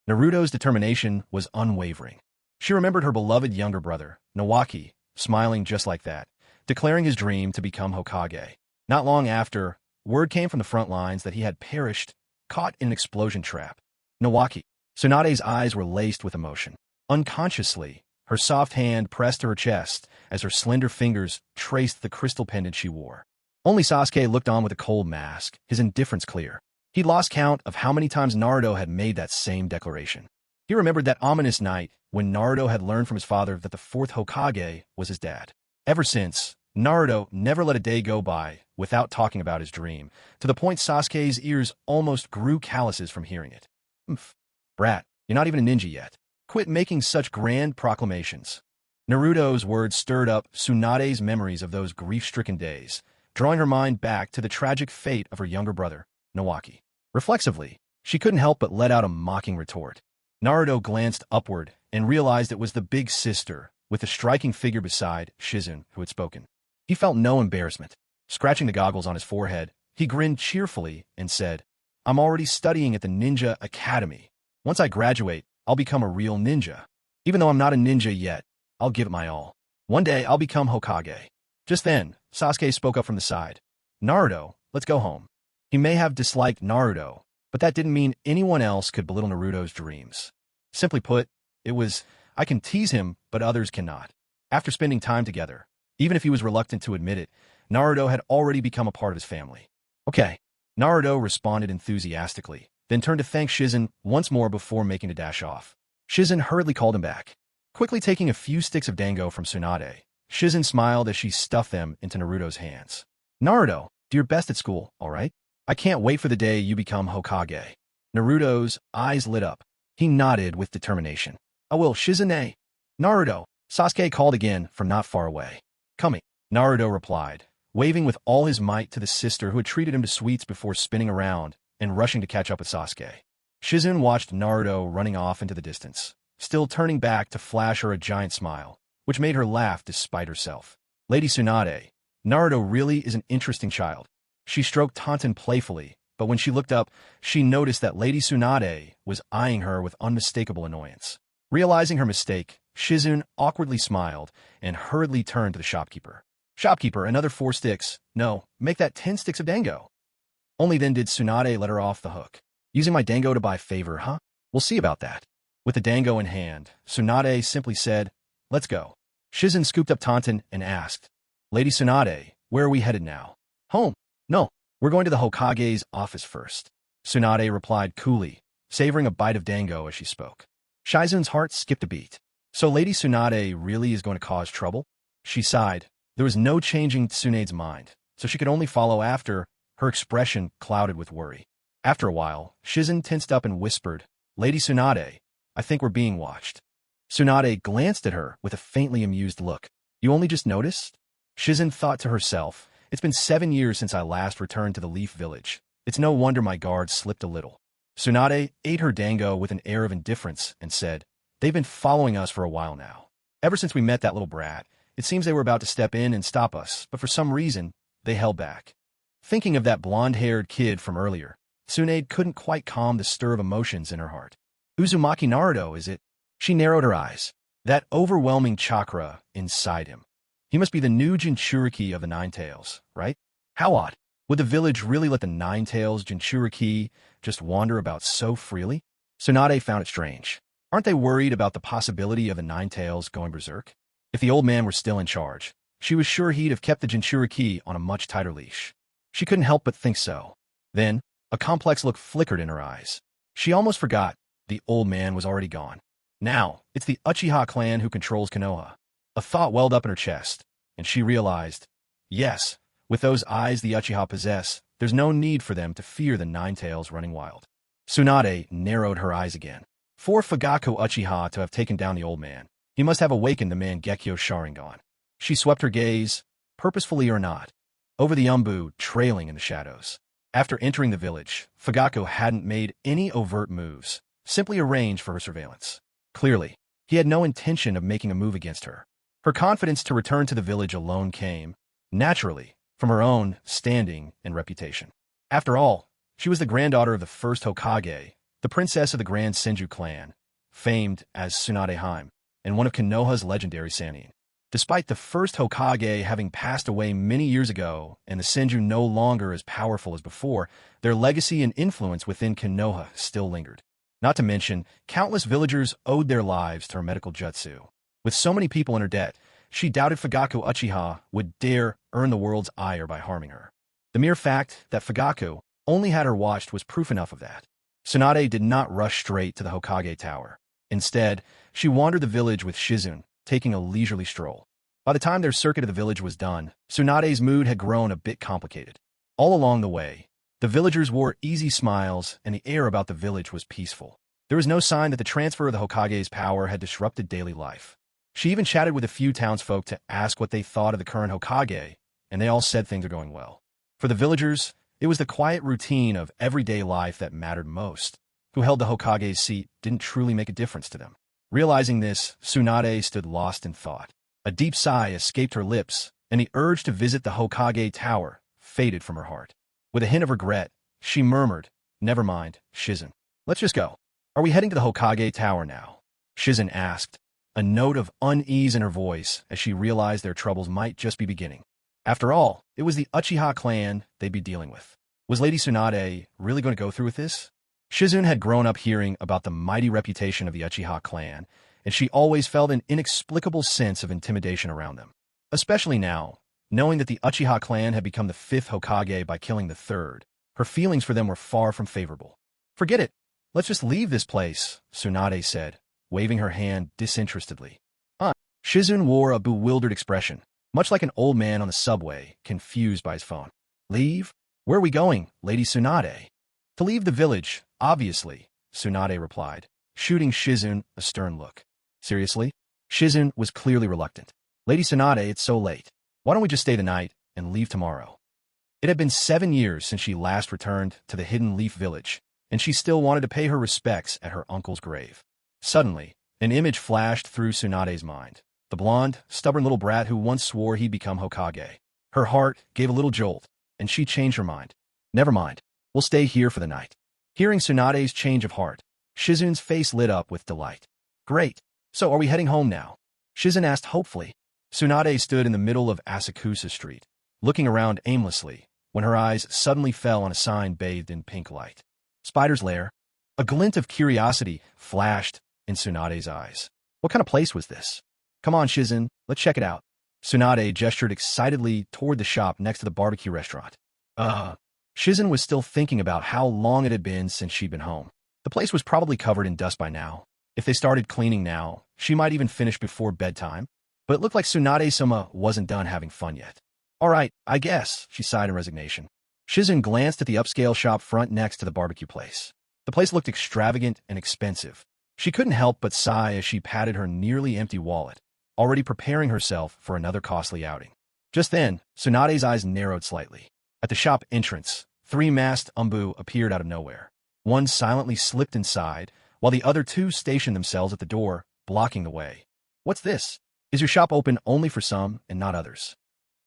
Naruto's determination was unwavering. She remembered her beloved younger brother, Nawaki, smiling just like that, declaring his dream to become Hokage. Not long after, word came from the front lines that he had perished, caught in an explosion trap. Nawaki. Tsunade's eyes were laced with emotion. Unconsciously, her soft hand pressed to her chest as her slender fingers traced the crystal pendant she wore. Only Sasuke looked on with a cold mask, his indifference clear. He'd lost count of how many times Naruto had made that same declaration. He remembered that ominous night when Naruto had learned from his father that the fourth Hokage was his dad. Ever since, Naruto never let a day go by without talking about his dream, to the point Sasuke's ears almost grew calluses from hearing it. Brat, you're not even a ninja yet. Quit making such grand proclamations." Naruto's words stirred up Tsunade's memories of those grief-stricken days, drawing her mind back to the tragic fate of her younger brother, Nawaki. Reflexively, she couldn't help but let out a mocking retort. Naruto glanced upward and realized it was the big sister, with the striking figure beside Shizun, who had spoken. He felt no embarrassment. Scratching the goggles on his forehead, he grinned cheerfully and said, "I'm already studying at the Ninja Academy. Once I graduate, I'll become a real ninja. Even though I'm not a ninja yet, I'll give it my all. One day, I'll become Hokage." Just then, Sasuke spoke up from the side. Naruto, let's go home. He may have disliked Naruto, but that didn't mean anyone else could belittle Naruto's dreams. Simply put, it was, I can tease him, but others cannot. After spending time together, even if he was reluctant to admit it, Naruto had already become a part of his family. Okay, Naruto responded enthusiastically, then turned to thank Shizen once more before making a dash off. Shizen hurriedly called him back. Quickly taking a few sticks of dango from Tsunade, Shizen smiled as she stuffed them into Naruto's hands. Naruto, do your best at school, all right? I can't wait for the day you become Hokage. Naruto's eyes lit up. He nodded with determination. I will, Shizune. Naruto, Sasuke called again from not far away. Coming, Naruto replied, waving with all his might to the sister who had treated him to sweets before spinning around and rushing to catch up with Sasuke. Shizen watched Naruto running off into the distance, still turning back to flash her a giant smile, which made her laugh despite herself. Lady Tsunade, Naruto really is an interesting child. She stroked Taunton playfully, but when she looked up, she noticed that Lady Tsunade was eyeing her with unmistakable annoyance. Realizing her mistake, Shizen awkwardly smiled and hurriedly turned to the shopkeeper. Shopkeeper, another 4 sticks. No, make that 10 sticks of dango. Only then did Tsunade let her off the hook. Using my dango to buy favor, huh? We'll see about that. With the dango in hand, Tsunade simply said, let's go. Shizen scooped up Taunton and asked, Lady Tsunade, where are we headed now? Home. No, we're going to the Hokage's office first. Tsunade replied coolly, savoring a bite of dango as she spoke. Shizen's heart skipped a beat. So Lady Tsunade really is going to cause trouble? She sighed. There was no changing Tsunade's mind, so she could only follow after, her expression clouded with worry. After a while, Shizen tensed up and whispered, Lady Tsunade, I think we're being watched. Tsunade glanced at her with a faintly amused look. You only just noticed? Shizen thought to herself, it's been 7 years since I last returned to the Leaf Village. It's no wonder my guard slipped a little. Tsunade ate her dango with an air of indifference and said, they've been following us for a while now. Ever since we met that little brat, it seems they were about to step in and stop us, but for some reason, they held back. Thinking of that blonde-haired kid from earlier, Tsunade couldn't quite calm the stir of emotions in her heart. Uzumaki Naruto, is it? She narrowed her eyes. That overwhelming chakra inside him. He must be the new Jinchuriki of the Nine Tails, right? How odd. Would the village really let the Nine Tails Jinchuriki just wander about so freely? Tsunade found it strange. Aren't they worried about the possibility of the Nine Tails going berserk? If the old man were still in charge, she was sure he'd have kept the Jinchuriki on a much tighter leash. She couldn't help but think so. Then, a complex look flickered in her eyes. She almost forgot the old man was already gone. Now, it's the Uchiha clan who controls Konoha. A thought welled up in her chest, and she realized, yes, with those eyes the Uchiha possess, there's no need for them to fear the Nine Tails running wild. Tsunade narrowed her eyes again. For Fugaku Uchiha to have taken down the old man, he must have awakened the Mangekyo Sharingan. She swept her gaze, purposefully or not, over the Umbu trailing in the shadows. After entering the village, Fugaku hadn't made any overt moves, simply arranged for her surveillance. Clearly, he had no intention of making a move against her. Her confidence to return to the village alone came, naturally, from her own standing and reputation. After all, she was the granddaughter of the first Hokage, the princess of the Grand Senju clan, famed as Tsunade Haim, and one of Konoha's legendary Sannin. Despite the first Hokage having passed away many years ago and the Senju no longer as powerful as before, their legacy and influence within Konoha still lingered. Not to mention, countless villagers owed their lives to her medical jutsu. With so many people in her debt, she doubted Fugaku Uchiha would dare earn the world's ire by harming her. The mere fact that Fugaku only had her watched was proof enough of that. Tsunade did not rush straight to the Hokage Tower. Instead, she wandered the village with Shizen, taking a leisurely stroll. By the time their circuit of the village was done, Tsunade's mood had grown a bit complicated. All along the way, the villagers wore easy smiles and the air about the village was peaceful. There was no sign that the transfer of the Hokage's power had disrupted daily life. She even chatted with a few townsfolk to ask what they thought of the current Hokage, and they all said things are going well. For the villagers, it was the quiet routine of everyday life that mattered most. Who held the Hokage's seat didn't truly make a difference to them. Realizing this, Tsunade stood lost in thought. A deep sigh escaped her lips, and the urge to visit the Hokage Tower faded from her heart. With a hint of regret, she murmured, never mind, Shizen. Let's just go. Are we heading to the Hokage Tower now? Shizen asked, a note of unease in her voice as she realized their troubles might just be beginning. After all, it was the Uchiha clan they'd be dealing with. Was Lady Tsunade really going to go through with this? Shizune had grown up hearing about the mighty reputation of the Uchiha clan, and she always felt an inexplicable sense of intimidation around them. Especially now, knowing that the Uchiha clan had become the 5th Hokage by killing the 3rd, her feelings for them were far from favorable. Forget it. Let's just leave this place, Tsunade said, waving her hand disinterestedly. Shizune wore a bewildered expression, much like an old man on the subway, confused by his phone. Leave? Where are we going, Lady Tsunade? To leave the village, obviously, Tsunade replied, shooting Shizune a stern look. Seriously? Shizune was clearly reluctant. Lady Tsunade, it's so late. Why don't we just stay the night and leave tomorrow? It had been 7 years since she last returned to the Hidden Leaf Village, and she still wanted to pay her respects at her uncle's grave. Suddenly, an image flashed through Tsunade's mind. The blonde, stubborn little brat who once swore he'd become Hokage. Her heart gave a little jolt, and she changed her mind. Never mind. We'll stay here for the night. Hearing Tsunade's change of heart, Shizune's face lit up with delight. Great. So are we heading home now? Shizune asked hopefully. Tsunade stood in the middle of Asakusa Street, looking around aimlessly, when her eyes suddenly fell on a sign bathed in pink light. Spider's Lair. A glint of curiosity flashed in Tsunade's eyes. What kind of place was this? Come on, Shizune, let's check it out. Tsunade gestured excitedly toward the shop next to the barbecue restaurant. Shizune was still thinking about how long it had been since she'd been home. The place was probably covered in dust by now. If they started cleaning now, she might even finish before bedtime. But it looked like Tsunade-sama wasn't done having fun yet. All right, I guess, she sighed in resignation. Shizune glanced at the upscale shop front next to the barbecue place. The place looked extravagant and expensive. She couldn't help but sigh as she patted her nearly empty wallet, already preparing herself for another costly outing. Just then, Tsunade's eyes narrowed slightly. At the shop entrance, 3 masked umbu appeared out of nowhere. One silently slipped inside, while the other 2 stationed themselves at the door, blocking the way. What's this? Is your shop open only for some and not others?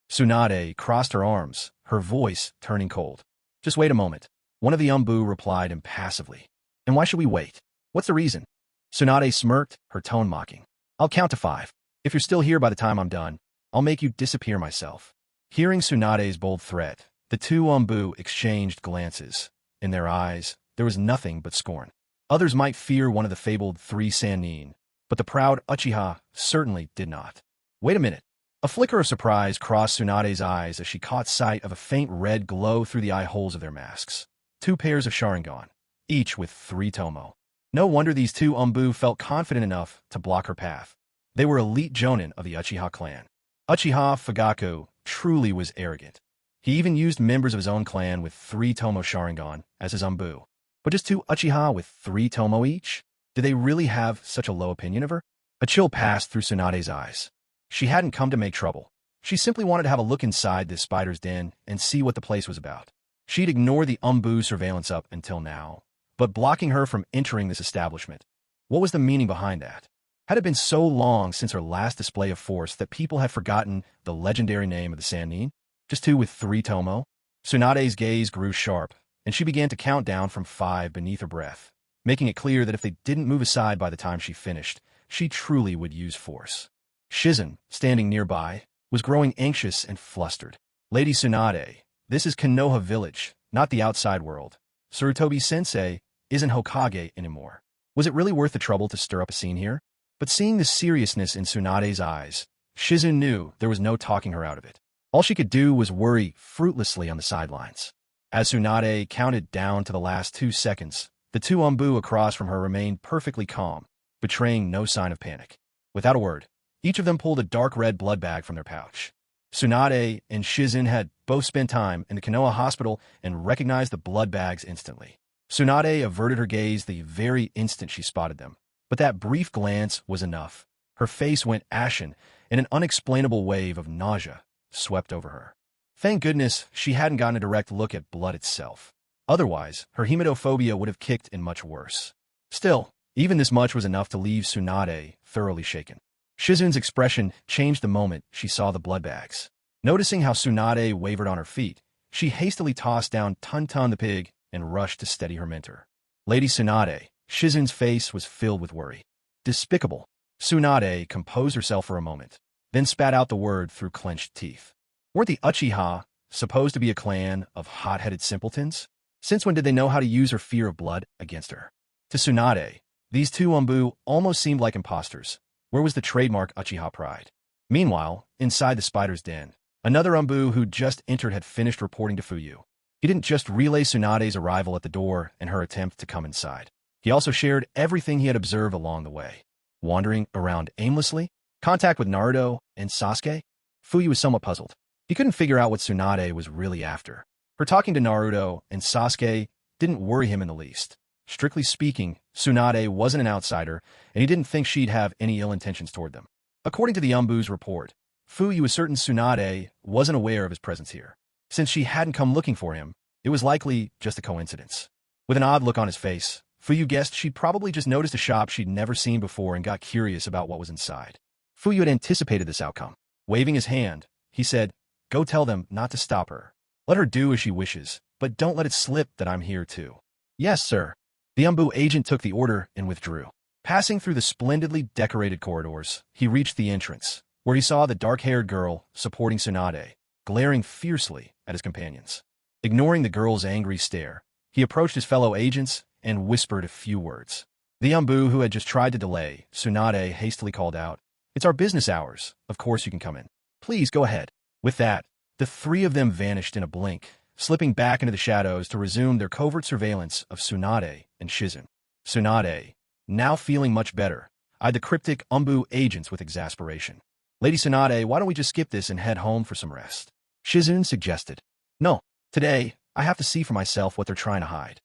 Tsunade crossed her arms, her voice turning cold. Just wait a moment. One of the umbu replied impassively. And why should we wait? What's the reason? Tsunade smirked, her tone mocking. I'll count to 5. If you're still here by the time I'm done, I'll make you disappear myself. Hearing Tsunade's bold threat, the 2 umbu exchanged glances. In their eyes, there was nothing but scorn. Others might fear one of the fabled 3 Sannin, but the proud Uchiha certainly did not. Wait a minute. A flicker of surprise crossed Tsunade's eyes as she caught sight of a faint red glow through the eye holes of their masks. 2 pairs of Sharingan, each with 3 tomo. No wonder these 2 umbu felt confident enough to block her path. They were elite jonin of the Uchiha clan. Uchiha Fugaku truly was arrogant. He even used members of his own clan with 3 tomo Sharingan as his umbu. But just 2 Uchiha with 3 tomo each? Did they really have such a low opinion of her? A chill passed through Tsunade's eyes. She hadn't come to make trouble. She simply wanted to have a look inside this spider's den and see what the place was about. She'd ignored the umbu surveillance up until now, but blocking her from entering this establishment. What was the meaning behind that? Had it been so long since her last display of force that people had forgotten the legendary name of the Sannin? Just 2 with 3 tomo? Tsunade's gaze grew sharp, and she began to count down from 5 beneath her breath, making it clear that if they didn't move aside by the time she finished, she truly would use force. Shizune, standing nearby, was growing anxious and flustered. Lady Tsunade, this is Konoha Village, not the outside world. Sarutobi-sensei isn't Hokage anymore. Was it really worth the trouble to stir up a scene here? But seeing the seriousness in Tsunade's eyes, Shizune knew there was no talking her out of it. All she could do was worry fruitlessly on the sidelines. As Tsunade counted down to the last 2 seconds, the 2 umbu across from her remained perfectly calm, betraying no sign of panic. Without a word, each of them pulled a dark red blood bag from their pouch. Tsunade and Shizune had both spent time in the Konoha hospital and recognized the blood bags instantly. Tsunade averted her gaze the very instant she spotted them, but that brief glance was enough. Her face went ashen, and an unexplainable wave of nausea swept over her. Thank goodness she hadn't gotten a direct look at blood itself. Otherwise, her hematophobia would have kicked in much worse. Still, even this much was enough to leave Tsunade thoroughly shaken. Shizune's expression changed the moment she saw the blood bags. Noticing how Tsunade wavered on her feet, she hastily tossed down Tun-Tun the pig and rushed to steady her mentor. Lady Tsunade, Shizune's face was filled with worry. Despicable. Tsunade composed herself for a moment, then spat out the word through clenched teeth. Weren't the Uchiha supposed to be a clan of hot-headed simpletons? Since when did they know how to use her fear of blood against her? To Tsunade, these two Umbu almost seemed like imposters. Where was the trademark Uchiha pride? Meanwhile, inside the spider's den, another Umbu who just entered had finished reporting to Fuyu. He didn't just relay Tsunade's arrival at the door and her attempt to come inside. He also shared everything he had observed along the way. Wandering around aimlessly, contact with Naruto and Sasuke, Fuyu was somewhat puzzled. He couldn't figure out what Tsunade was really after. Her talking to Naruto and Sasuke didn't worry him in the least. Strictly speaking, Tsunade wasn't an outsider, and he didn't think she'd have any ill intentions toward them. According to the Umbu's report, Fuyu was certain Tsunade wasn't aware of his presence here. Since she hadn't come looking for him, it was likely just a coincidence. With an odd look on his face, Fuyu guessed she'd probably just noticed a shop she'd never seen before and got curious about what was inside. Fuyu had anticipated this outcome. Waving his hand, he said, "Go tell them not to stop her. Let her do as she wishes, but don't let it slip that I'm here too." "Yes, sir." The Umbu agent took the order and withdrew. Passing through the splendidly decorated corridors, he reached the entrance, where he saw the dark-haired girl supporting Tsunade, glaring fiercely at his companions. Ignoring the girl's angry stare, he approached his fellow agents and whispered a few words. The Umbu who had just tried to delay Tsunade hastily called out, "It's our business hours. Of course you can come in. Please go ahead." With that, the three of them vanished in a blink, slipping back into the shadows to resume their covert surveillance of Tsunade and Shizun. Tsunade, now feeling much better, eyed the cryptic Umbu agents with exasperation. "Lady Tsunade, why don't we just skip this and head home for some rest?" Shizun suggested. "No, today, I have to see for myself what they're trying to hide."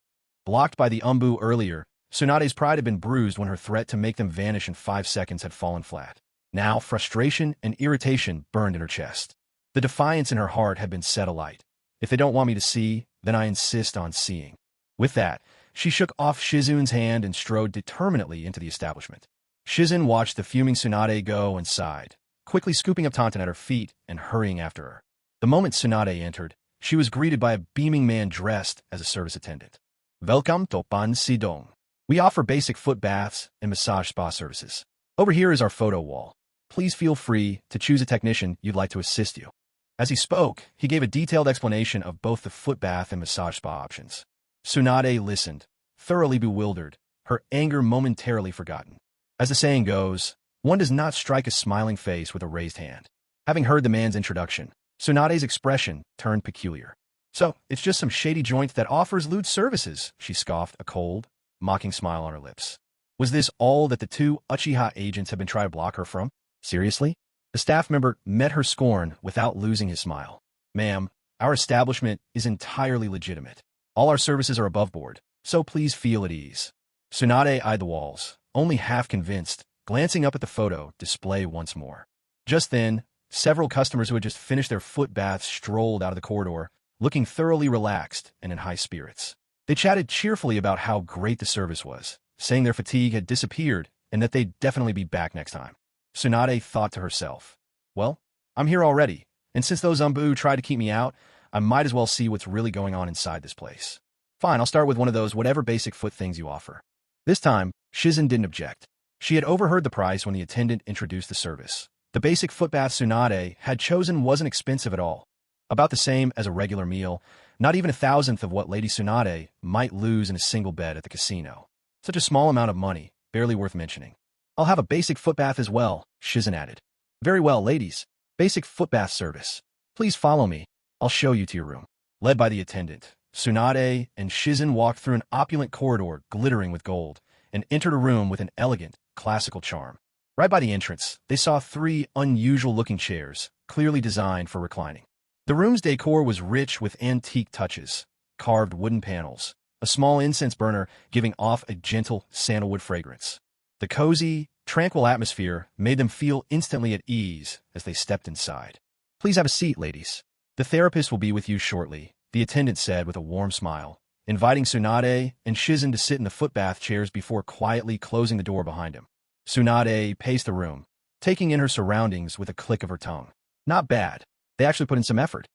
Blocked by the Umbu earlier, Tsunade's pride had been bruised when her threat to make them vanish in 5 seconds had fallen flat. Now, frustration and irritation burned in her chest. The defiance in her heart had been set alight. "If they don't want me to see, then I insist on seeing." With that, she shook off Shizun's hand and strode determinedly into the establishment. Shizun watched the fuming Tsunade go and sighed, quickly scooping up Taunton at her feet and hurrying after her. The moment Tsunade entered, she was greeted by a beaming man dressed as a service attendant. "Welcome to Pan Sidong. We offer basic foot baths and massage spa services. Over here is our photo wall. Please feel free to choose a technician you'd like to assist you." As he spoke, he gave a detailed explanation of both the foot bath and massage spa options. Tsunade listened, thoroughly bewildered, her anger momentarily forgotten. As the saying goes, one does not strike a smiling face with a raised hand. Having heard the man's introduction, Tsunade's expression turned peculiar. "So, it's just some shady joint that offers lewd services," she scoffed, a cold, mocking smile on her lips. Was this all that the two Uchiha agents had been trying to block her from? Seriously? The staff member met her scorn without losing his smile. "Ma'am, our establishment is entirely legitimate. All our services are above board, so please feel at ease." Tsunade eyed the walls, only half convinced, glancing up at the photo display once more. Just then, several customers who had just finished their foot baths strolled out of the corridor, looking thoroughly relaxed and in high spirits. They chatted cheerfully about how great the service was, saying their fatigue had disappeared and that they'd definitely be back next time. Tsunade thought to herself, "Well, I'm here already, and since those Umbu tried to keep me out, I might as well see what's really going on inside this place. Fine, I'll start with one of those whatever basic foot things you offer." This time, Shizun didn't object. She had overheard the price when the attendant introduced the service. The basic foot bath Tsunade had chosen wasn't expensive at all. About the same as a regular meal, not even 1,000th of what Lady Tsunade might lose in a single bed at the casino. Such a small amount of money, barely worth mentioning. "I'll have a basic foot bath as well," Shizun added. "Very well, ladies. Basic foot bath service. Please follow me. I'll show you to your room." Led by the attendant, Tsunade and Shizun walked through an opulent corridor glittering with gold and entered a room with an elegant, classical charm. Right by the entrance, they saw 3 unusual-looking chairs, clearly designed for reclining. The room's decor was rich with antique touches, carved wooden panels, a small incense burner giving off a gentle sandalwood fragrance. The cozy, tranquil atmosphere made them feel instantly at ease as they stepped inside. "Please have a seat, ladies. The therapist will be with you shortly," the attendant said with a warm smile, inviting Tsunade and Shizun to sit in the footbath chairs before quietly closing the door behind him. Tsunade paced the room, taking in her surroundings with a click of her tongue. Not bad. They actually put in some effort.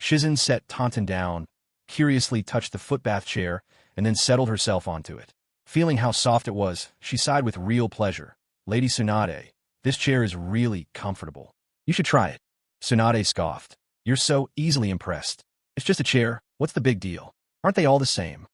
Shizun set Taunton down, curiously touched the footbath chair, and then settled herself onto it. Feeling how soft it was, she sighed with real pleasure. "Lady Tsunade, this chair is really comfortable. You should try it." Tsunade scoffed. You're so easily impressed. It's just a chair. What's the big deal? Aren't they all the same?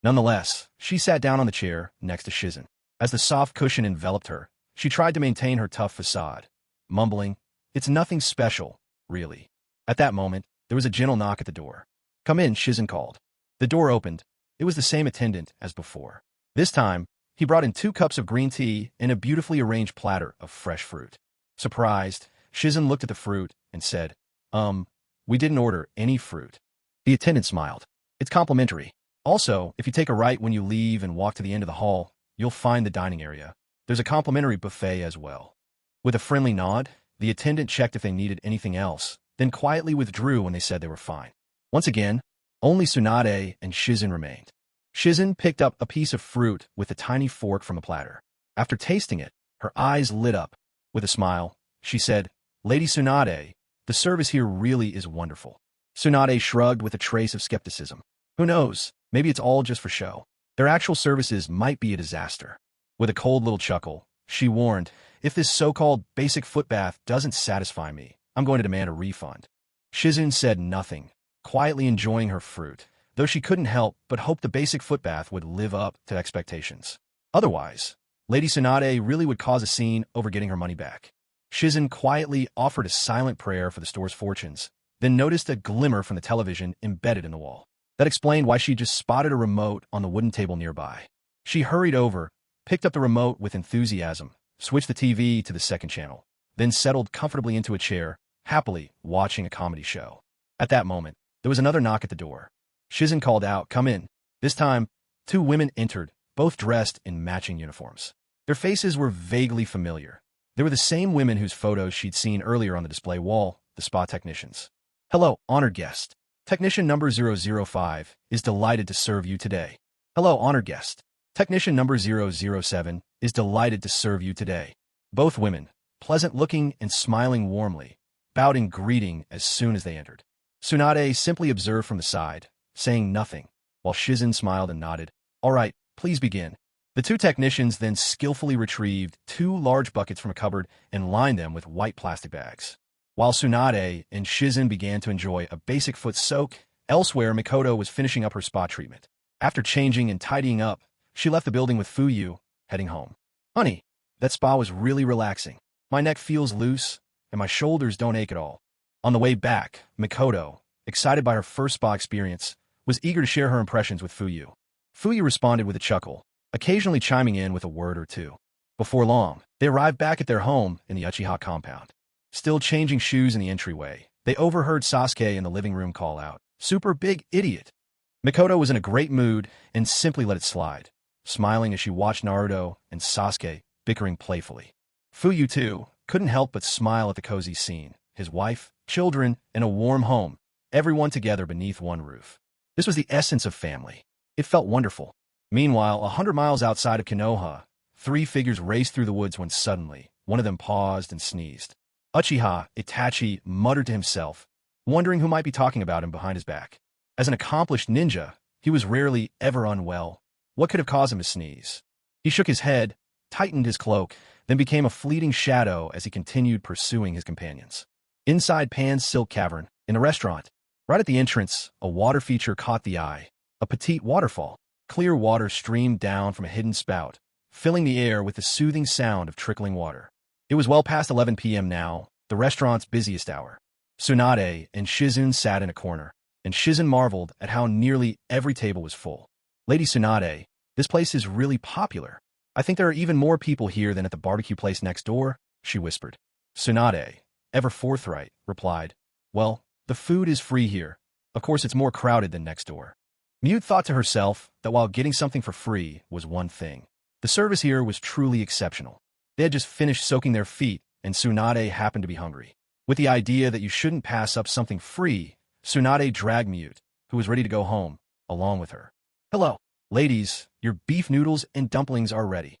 Nonetheless, she sat down on the chair next to Shizen. As the soft cushion enveloped her, she tried to maintain her tough facade, mumbling, "It's nothing special, really." At that moment, there was a gentle knock at the door. "Come in," Shizen called. The door opened. It was the same attendant as before. This time, he brought in 2 cups of green tea and a beautifully arranged platter of fresh fruit. Surprised, Shizen looked at the fruit and said, "We didn't order any fruit." The attendant smiled. "It's complimentary. Also, if you take a right when you leave and walk to the end of the hall, you'll find the dining area. There's a complimentary buffet as well." With a friendly nod, the attendant checked if they needed anything else, then quietly withdrew when they said they were fine. Once again, only Tsunade and Shizen remained. Shizen picked up a piece of fruit with a tiny fork from the platter. After tasting it, her eyes lit up. With a smile, she said, "Lady Tsunade, the service here really is wonderful." Tsunade shrugged with a trace of skepticism. "Who knows? Maybe it's all just for show. Their actual services might be a disaster." With a cold little chuckle, she warned, "If this so-called basic foot bath doesn't satisfy me, I'm going to demand a refund." Shizen said nothing, quietly enjoying her fruit, though she couldn't help but hope the basic foot bath would live up to expectations. Otherwise, Lady Tsunade really would cause a scene over getting her money back. Shizen quietly offered a silent prayer for the store's fortunes, then noticed a glimmer from the television embedded in the wall. That explained why she just spotted a remote on the wooden table nearby. She hurried over, picked up the remote with enthusiasm, switched the TV to the second channel, then settled comfortably into a chair, happily watching a comedy show. At that moment, there was another knock at the door. Shizen called out, "Come in." This time, 2 women entered, both dressed in matching uniforms. Their faces were vaguely familiar. They were the same women whose photos she'd seen earlier on the display wall, the spa technicians. "Hello, honored guest. Technician number 005 is delighted to serve you today." "Hello, honored guest. Technician number 007 is delighted to serve you today." Both women, pleasant-looking and smiling warmly, bowed in greeting as soon as they entered. Tsunade simply observed from the side, saying nothing, while Shizen smiled and nodded. "All right, please begin." The 2 technicians then skillfully retrieved 2 large buckets from a cupboard and lined them with white plastic bags. While Tsunade and Shizen began to enjoy a basic foot soak, elsewhere Mikoto was finishing up her spa treatment. After changing and tidying up, she left the building with Fuyu, heading home. "Honey, that spa was really relaxing. My neck feels loose, and my shoulders don't ache at all." On the way back, Mikoto, excited by her first spa experience, was eager to share her impressions with Fuyu. Fuyu responded with a chuckle, occasionally chiming in with a word or two. Before long, they arrived back at their home in the Uchiha compound. Still changing shoes in the entryway, they overheard Sasuke in the living room call out, "Super big idiot." Mikoto was in a great mood and simply let it slide, smiling as she watched Naruto and Sasuke bickering playfully. Fuyu, too, couldn't help but smile at the cozy scene, his wife, children, and a warm home, everyone together beneath one roof. This was the essence of family. It felt wonderful. Meanwhile, 100 miles outside of Konoha, 3 figures raced through the woods when suddenly, one of them paused and sneezed. Uchiha, Itachi, muttered to himself, wondering who might be talking about him behind his back. As an accomplished ninja, he was rarely ever unwell. What could have caused him to sneeze? He shook his head, tightened his cloak, then became a fleeting shadow as he continued pursuing his companions. Inside Pan's Silk Cavern, in a restaurant, right at the entrance, a water feature caught the eye. A petite waterfall. Clear water streamed down from a hidden spout, filling the air with the soothing sound of trickling water. It was well past 11 p.m. now, the restaurant's busiest hour. Tsunade and Shizen sat in a corner, and Shizen marveled at how nearly every table was full. "Lady Tsunade, this place is really popular. I think there are even more people here than at the barbecue place next door," she whispered. Tsunade, ever forthright, replied, "Well, the food is free here. Of course it's more crowded than next door." Mute thought to herself that while getting something for free was one thing, the service here was truly exceptional. They had just finished soaking their feet, and Tsunade happened to be hungry. With the idea that you shouldn't pass up something free, Tsunade dragged Mute, who was ready to go home, along with her. "Hello, ladies, your beef noodles and dumplings are ready."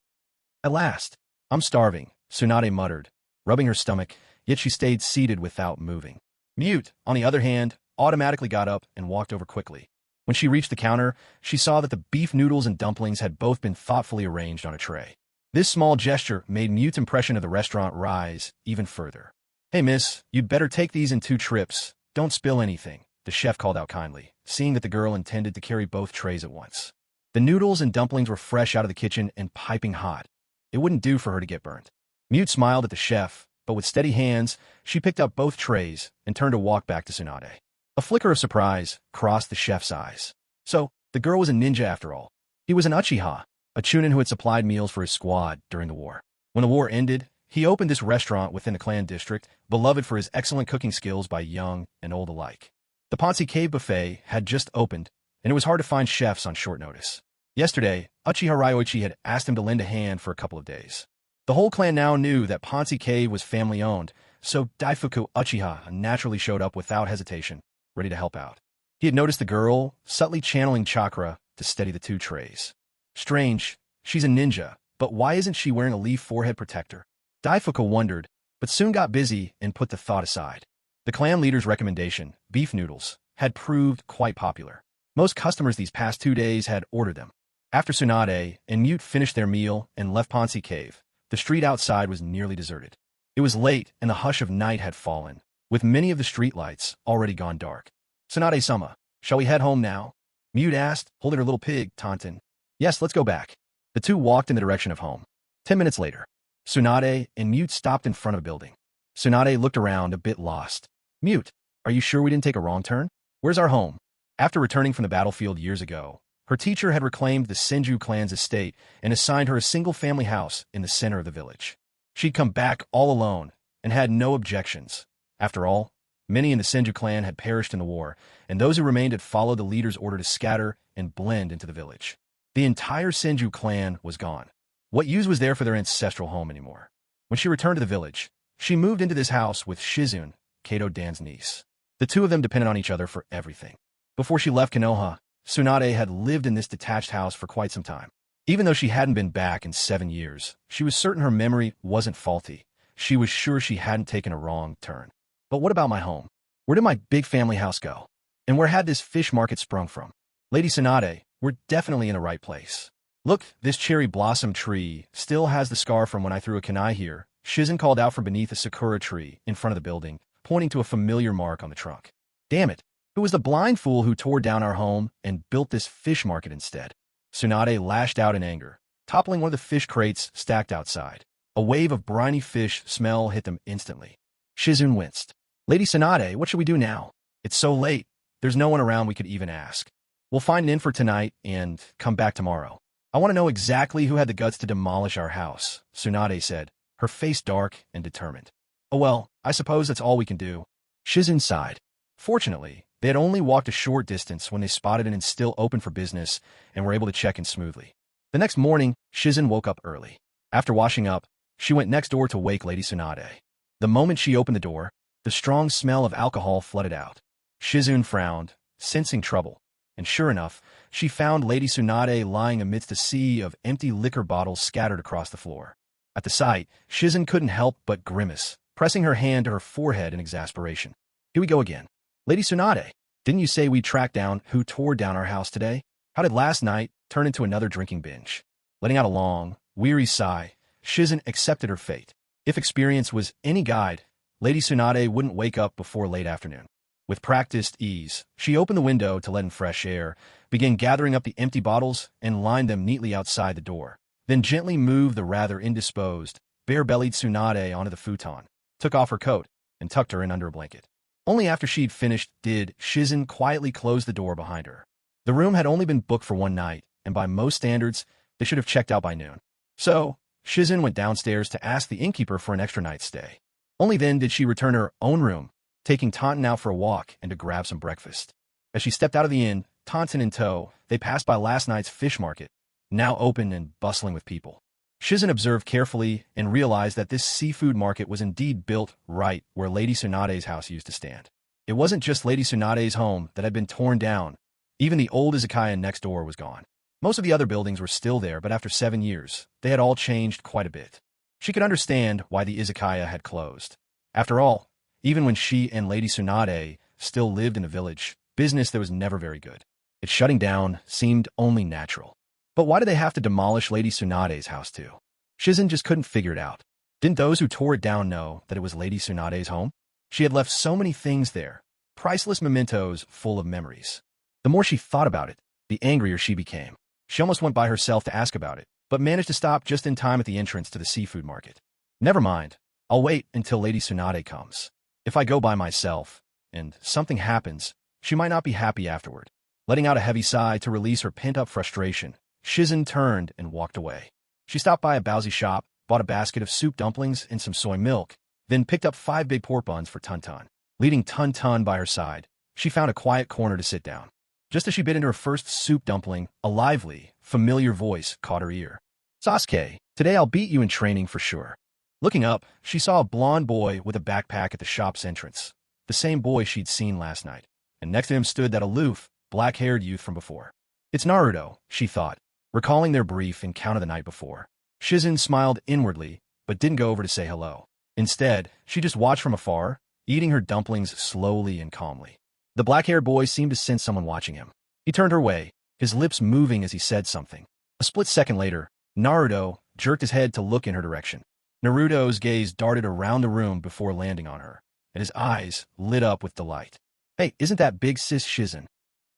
"At last. I'm starving," Tsunade muttered, rubbing her stomach, yet she stayed seated without moving. Mute, on the other hand, automatically got up and walked over quickly. When she reached the counter, she saw that the beef noodles and dumplings had both been thoughtfully arranged on a tray. This small gesture made Mute's impression of the restaurant rise even further. "Hey miss, you'd better take these in 2 trips. don't spill anything, the chef called out kindly, seeing that the girl intended to carry both trays at once. The noodles and dumplings were fresh out of the kitchen and piping hot. It wouldn't do for her to get burnt. Mute smiled at the chef, but with steady hands, she picked up both trays and turned to walk back to Tsunade. A flicker of surprise crossed the chef's eyes. So, the girl was a ninja after all. He was an Uchiha, a chunin who had supplied meals for his squad during the war. When the war ended, he opened this restaurant within the clan district, beloved for his excellent cooking skills by young and old alike. The Ponzi Cave Buffet had just opened, and it was hard to find chefs on short notice. Yesterday, Uchiha Ryoichi had asked him to lend a hand for a couple of days. The whole clan now knew that Ponzi Cave was family-owned, so Daifuku Uchiha naturally showed up without hesitation, ready to help out. He had noticed the girl subtly channeling chakra to steady the two trays. Strange, she's a ninja, but why isn't she wearing a leaf forehead protector? Daifuku wondered, but soon got busy and put the thought aside. The clan leader's recommendation, beef noodles, had proved quite popular. Most customers these past 2 days had ordered them. After Tsunade and Mute finished their meal and left Ponzi Cave, the street outside was nearly deserted. It was late and the hush of night had fallen, with many of the streetlights already gone dark. Tsunade-sama, shall we head home now? Mute asked, holding her little pig, taunting. Yes, let's go back. The two walked in the direction of home. 10 minutes later, Tsunade and Mute stopped in front of a building. Tsunade looked around a bit lost. Mute, are you sure we didn't take a wrong turn? Where's our home? After returning from the battlefield years ago, her teacher had reclaimed the Senju clan's estate and assigned her a single-family house in the center of the village. She'd come back all alone and had no objections. After all, many in the Senju clan had perished in the war, and those who remained had followed the leader's order to scatter and blend into the village. The entire Senju clan was gone. What use was there for their ancestral home anymore? When she returned to the village, she moved into this house with Shizune, Kato Dan's niece. The two of them depended on each other for everything. Before she left Konoha, Tsunade had lived in this detached house for quite some time. Even though she hadn't been back in 7 years, she was certain her memory wasn't faulty. She was sure she hadn't taken a wrong turn. But what about my home? Where did my big family house go? And where had this fish market sprung from? Lady Tsunade, we're definitely in the right place. Look, this cherry blossom tree still has the scar from when I threw a kunai here. Shizun called out from beneath a sakura tree in front of the building, pointing to a familiar mark on the trunk. Damn it. Who was the blind fool who tore down our home and built this fish market instead? Tsunade lashed out in anger, toppling one of the fish crates stacked outside. A wave of briny fish smell hit them instantly. Shizun winced. Lady Tsunade, what should we do now? It's so late. There's no one around we could even ask. We'll find an inn for tonight and come back tomorrow. I want to know exactly who had the guts to demolish our house, Tsunade said, her face dark and determined. Oh well, I suppose that's all we can do. Shizun sighed. Fortunately, they had only walked a short distance when they spotted an inn still open for business and were able to check in smoothly. The next morning, Shizun woke up early. After washing up, she went next door to wake Lady Tsunade. The moment she opened the door, the strong smell of alcohol flooded out. Shizun frowned, sensing trouble, and sure enough, she found Lady Tsunade lying amidst a sea of empty liquor bottles scattered across the floor. At the sight, Shizun couldn't help but grimace, pressing her hand to her forehead in exasperation. Here we go again. Lady Tsunade, didn't you say we'd track down who tore down our house today? How did last night turn into another drinking binge? Letting out a long, weary sigh, Shizun accepted her fate. If experience was any guide, Lady Tsunade wouldn't wake up before late afternoon. With practiced ease, she opened the window to let in fresh air, began gathering up the empty bottles, and lined them neatly outside the door. Then gently moved the rather indisposed, bare-bellied Tsunade onto the futon, took off her coat, and tucked her in under a blanket. Only after she'd finished did Shizun quietly close the door behind her. The room had only been booked for one night, and by most standards, they should have checked out by noon. So, Shizun went downstairs to ask the innkeeper for an extra night's stay. Only then did she return to her own room, taking Taunton out for a walk and to grab some breakfast. As she stepped out of the inn, Taunton in tow, they passed by last night's fish market, now open and bustling with people. Shizun observed carefully and realized that this seafood market was indeed built right where Lady Tsunade's house used to stand. It wasn't just Lady Tsunade's home that had been torn down. Even the old izakaya next door was gone. Most of the other buildings were still there, but after 7 years, they had all changed quite a bit. She could understand why the izakaya had closed. After all, even when she and Lady Tsunade still lived in the village, business there was never very good. Its shutting down seemed only natural. But why did they have to demolish Lady Tsunade's house too? Shizun just couldn't figure it out. Didn't those who tore it down know that it was Lady Tsunade's home? She had left so many things there, priceless mementos full of memories. The more she thought about it, the angrier she became. She almost went by herself to ask about it, but managed to stop just in time at the entrance to the seafood market. Never mind. I'll wait until Lady Tsunade comes. If I go by myself, and something happens, she might not be happy afterward. Letting out a heavy sigh to release her pent-up frustration, Shizen turned and walked away. She stopped by a Baozi shop, bought a basket of soup dumplings and some soy milk, then picked up 5 big pork buns for Tun-Tun. Leading Tun-Tun by her side, she found a quiet corner to sit down. Just as she bit into her first soup dumpling, a lively, familiar voice caught her ear. "Sasuke, today I'll beat you in training for sure." Looking up, she saw a blond boy with a backpack at the shop's entrance, the same boy she'd seen last night, and next to him stood that aloof, black-haired youth from before. It's Naruto, she thought, recalling their brief encounter the night before. Shizen smiled inwardly, but didn't go over to say hello. Instead, she just watched from afar, eating her dumplings slowly and calmly. The black-haired boy seemed to sense someone watching him. He turned her way, his lips moving as he said something. A split second later, Naruto jerked his head to look in her direction. Naruto's gaze darted around the room before landing on her, and his eyes lit up with delight. "Hey, isn't that big sis Shizen?"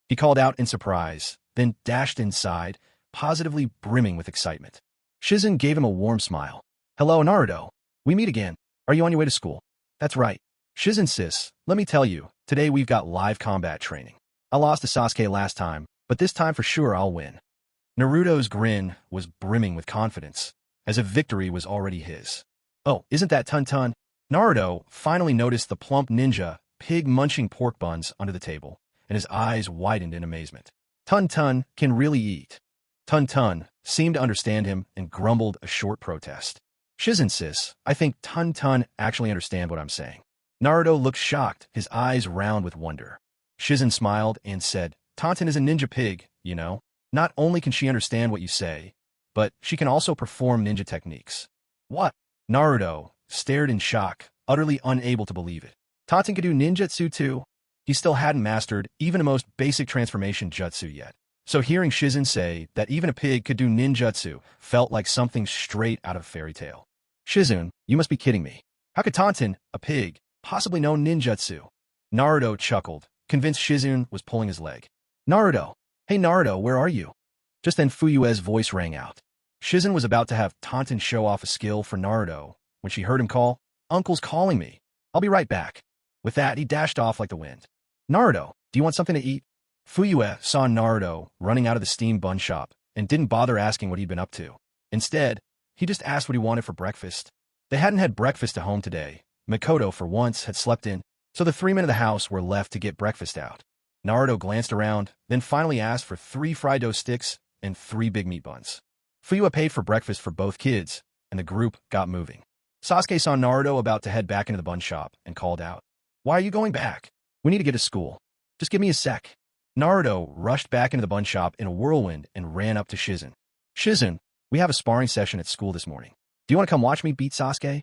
He called out in surprise, then dashed inside, positively brimming with excitement. Shizen gave him a warm smile. "Hello, Naruto. We meet again. Are you on your way to school?" "That's right. Shizen sis, let me tell you, today we've got live combat training. I lost to Sasuke last time, but this time for sure I'll win." Naruto's grin was brimming with confidence, as if victory was already his. "Oh, isn't that Tun-Tun?" Naruto finally noticed the plump ninja pig munching pork buns under the table, and his eyes widened in amazement. Tun-Tun can really eat. Tun-Tun seemed to understand him and grumbled a short protest. "Shizen sis, I think Tun-Tun actually understand what I'm saying." Naruto looked shocked, his eyes round with wonder. Shizen smiled and said, "Tun-Tun is a ninja pig, you know. Not only can she understand what you say, but she can also perform ninja techniques." "What?" Naruto stared in shock, utterly unable to believe it. Tun-Tun could do ninjutsu too? He still hadn't mastered even the most basic transformation jutsu yet. So hearing Shizen say that even a pig could do ninjutsu felt like something straight out of a fairy tale. "Shizen, you must be kidding me. How could Tun-Tun, a pig, possibly know ninjutsu?" Naruto chuckled, convinced Shizen was pulling his leg. "Naruto! Hey Naruto, where are you?" Just then Fuyue's voice rang out. Shizen was about to have Tun-Tun show off a skill for Naruto when she heard him call, "Uncle's calling me. I'll be right back." With that, he dashed off like the wind. "Naruto, do you want something to eat?" Fuyue saw Naruto running out of the steamed bun shop and didn't bother asking what he'd been up to. Instead, he just asked what he wanted for breakfast. They hadn't had breakfast at home today. Mikoto, for once, had slept in, so the 3 men of the house were left to get breakfast out. Naruto glanced around, then finally asked for 3 fried dough sticks and 3 big meat buns. Fuyue paid for breakfast for both kids, and the group got moving. Sasuke saw Naruto about to head back into the bun shop and called out, "Why are you going back? We need to get to school. Just give me a sec." Naruto rushed back into the bun shop in a whirlwind and ran up to Shizen. "Shizen, we have a sparring session at school this morning. Do you want to come watch me beat Sasuke?"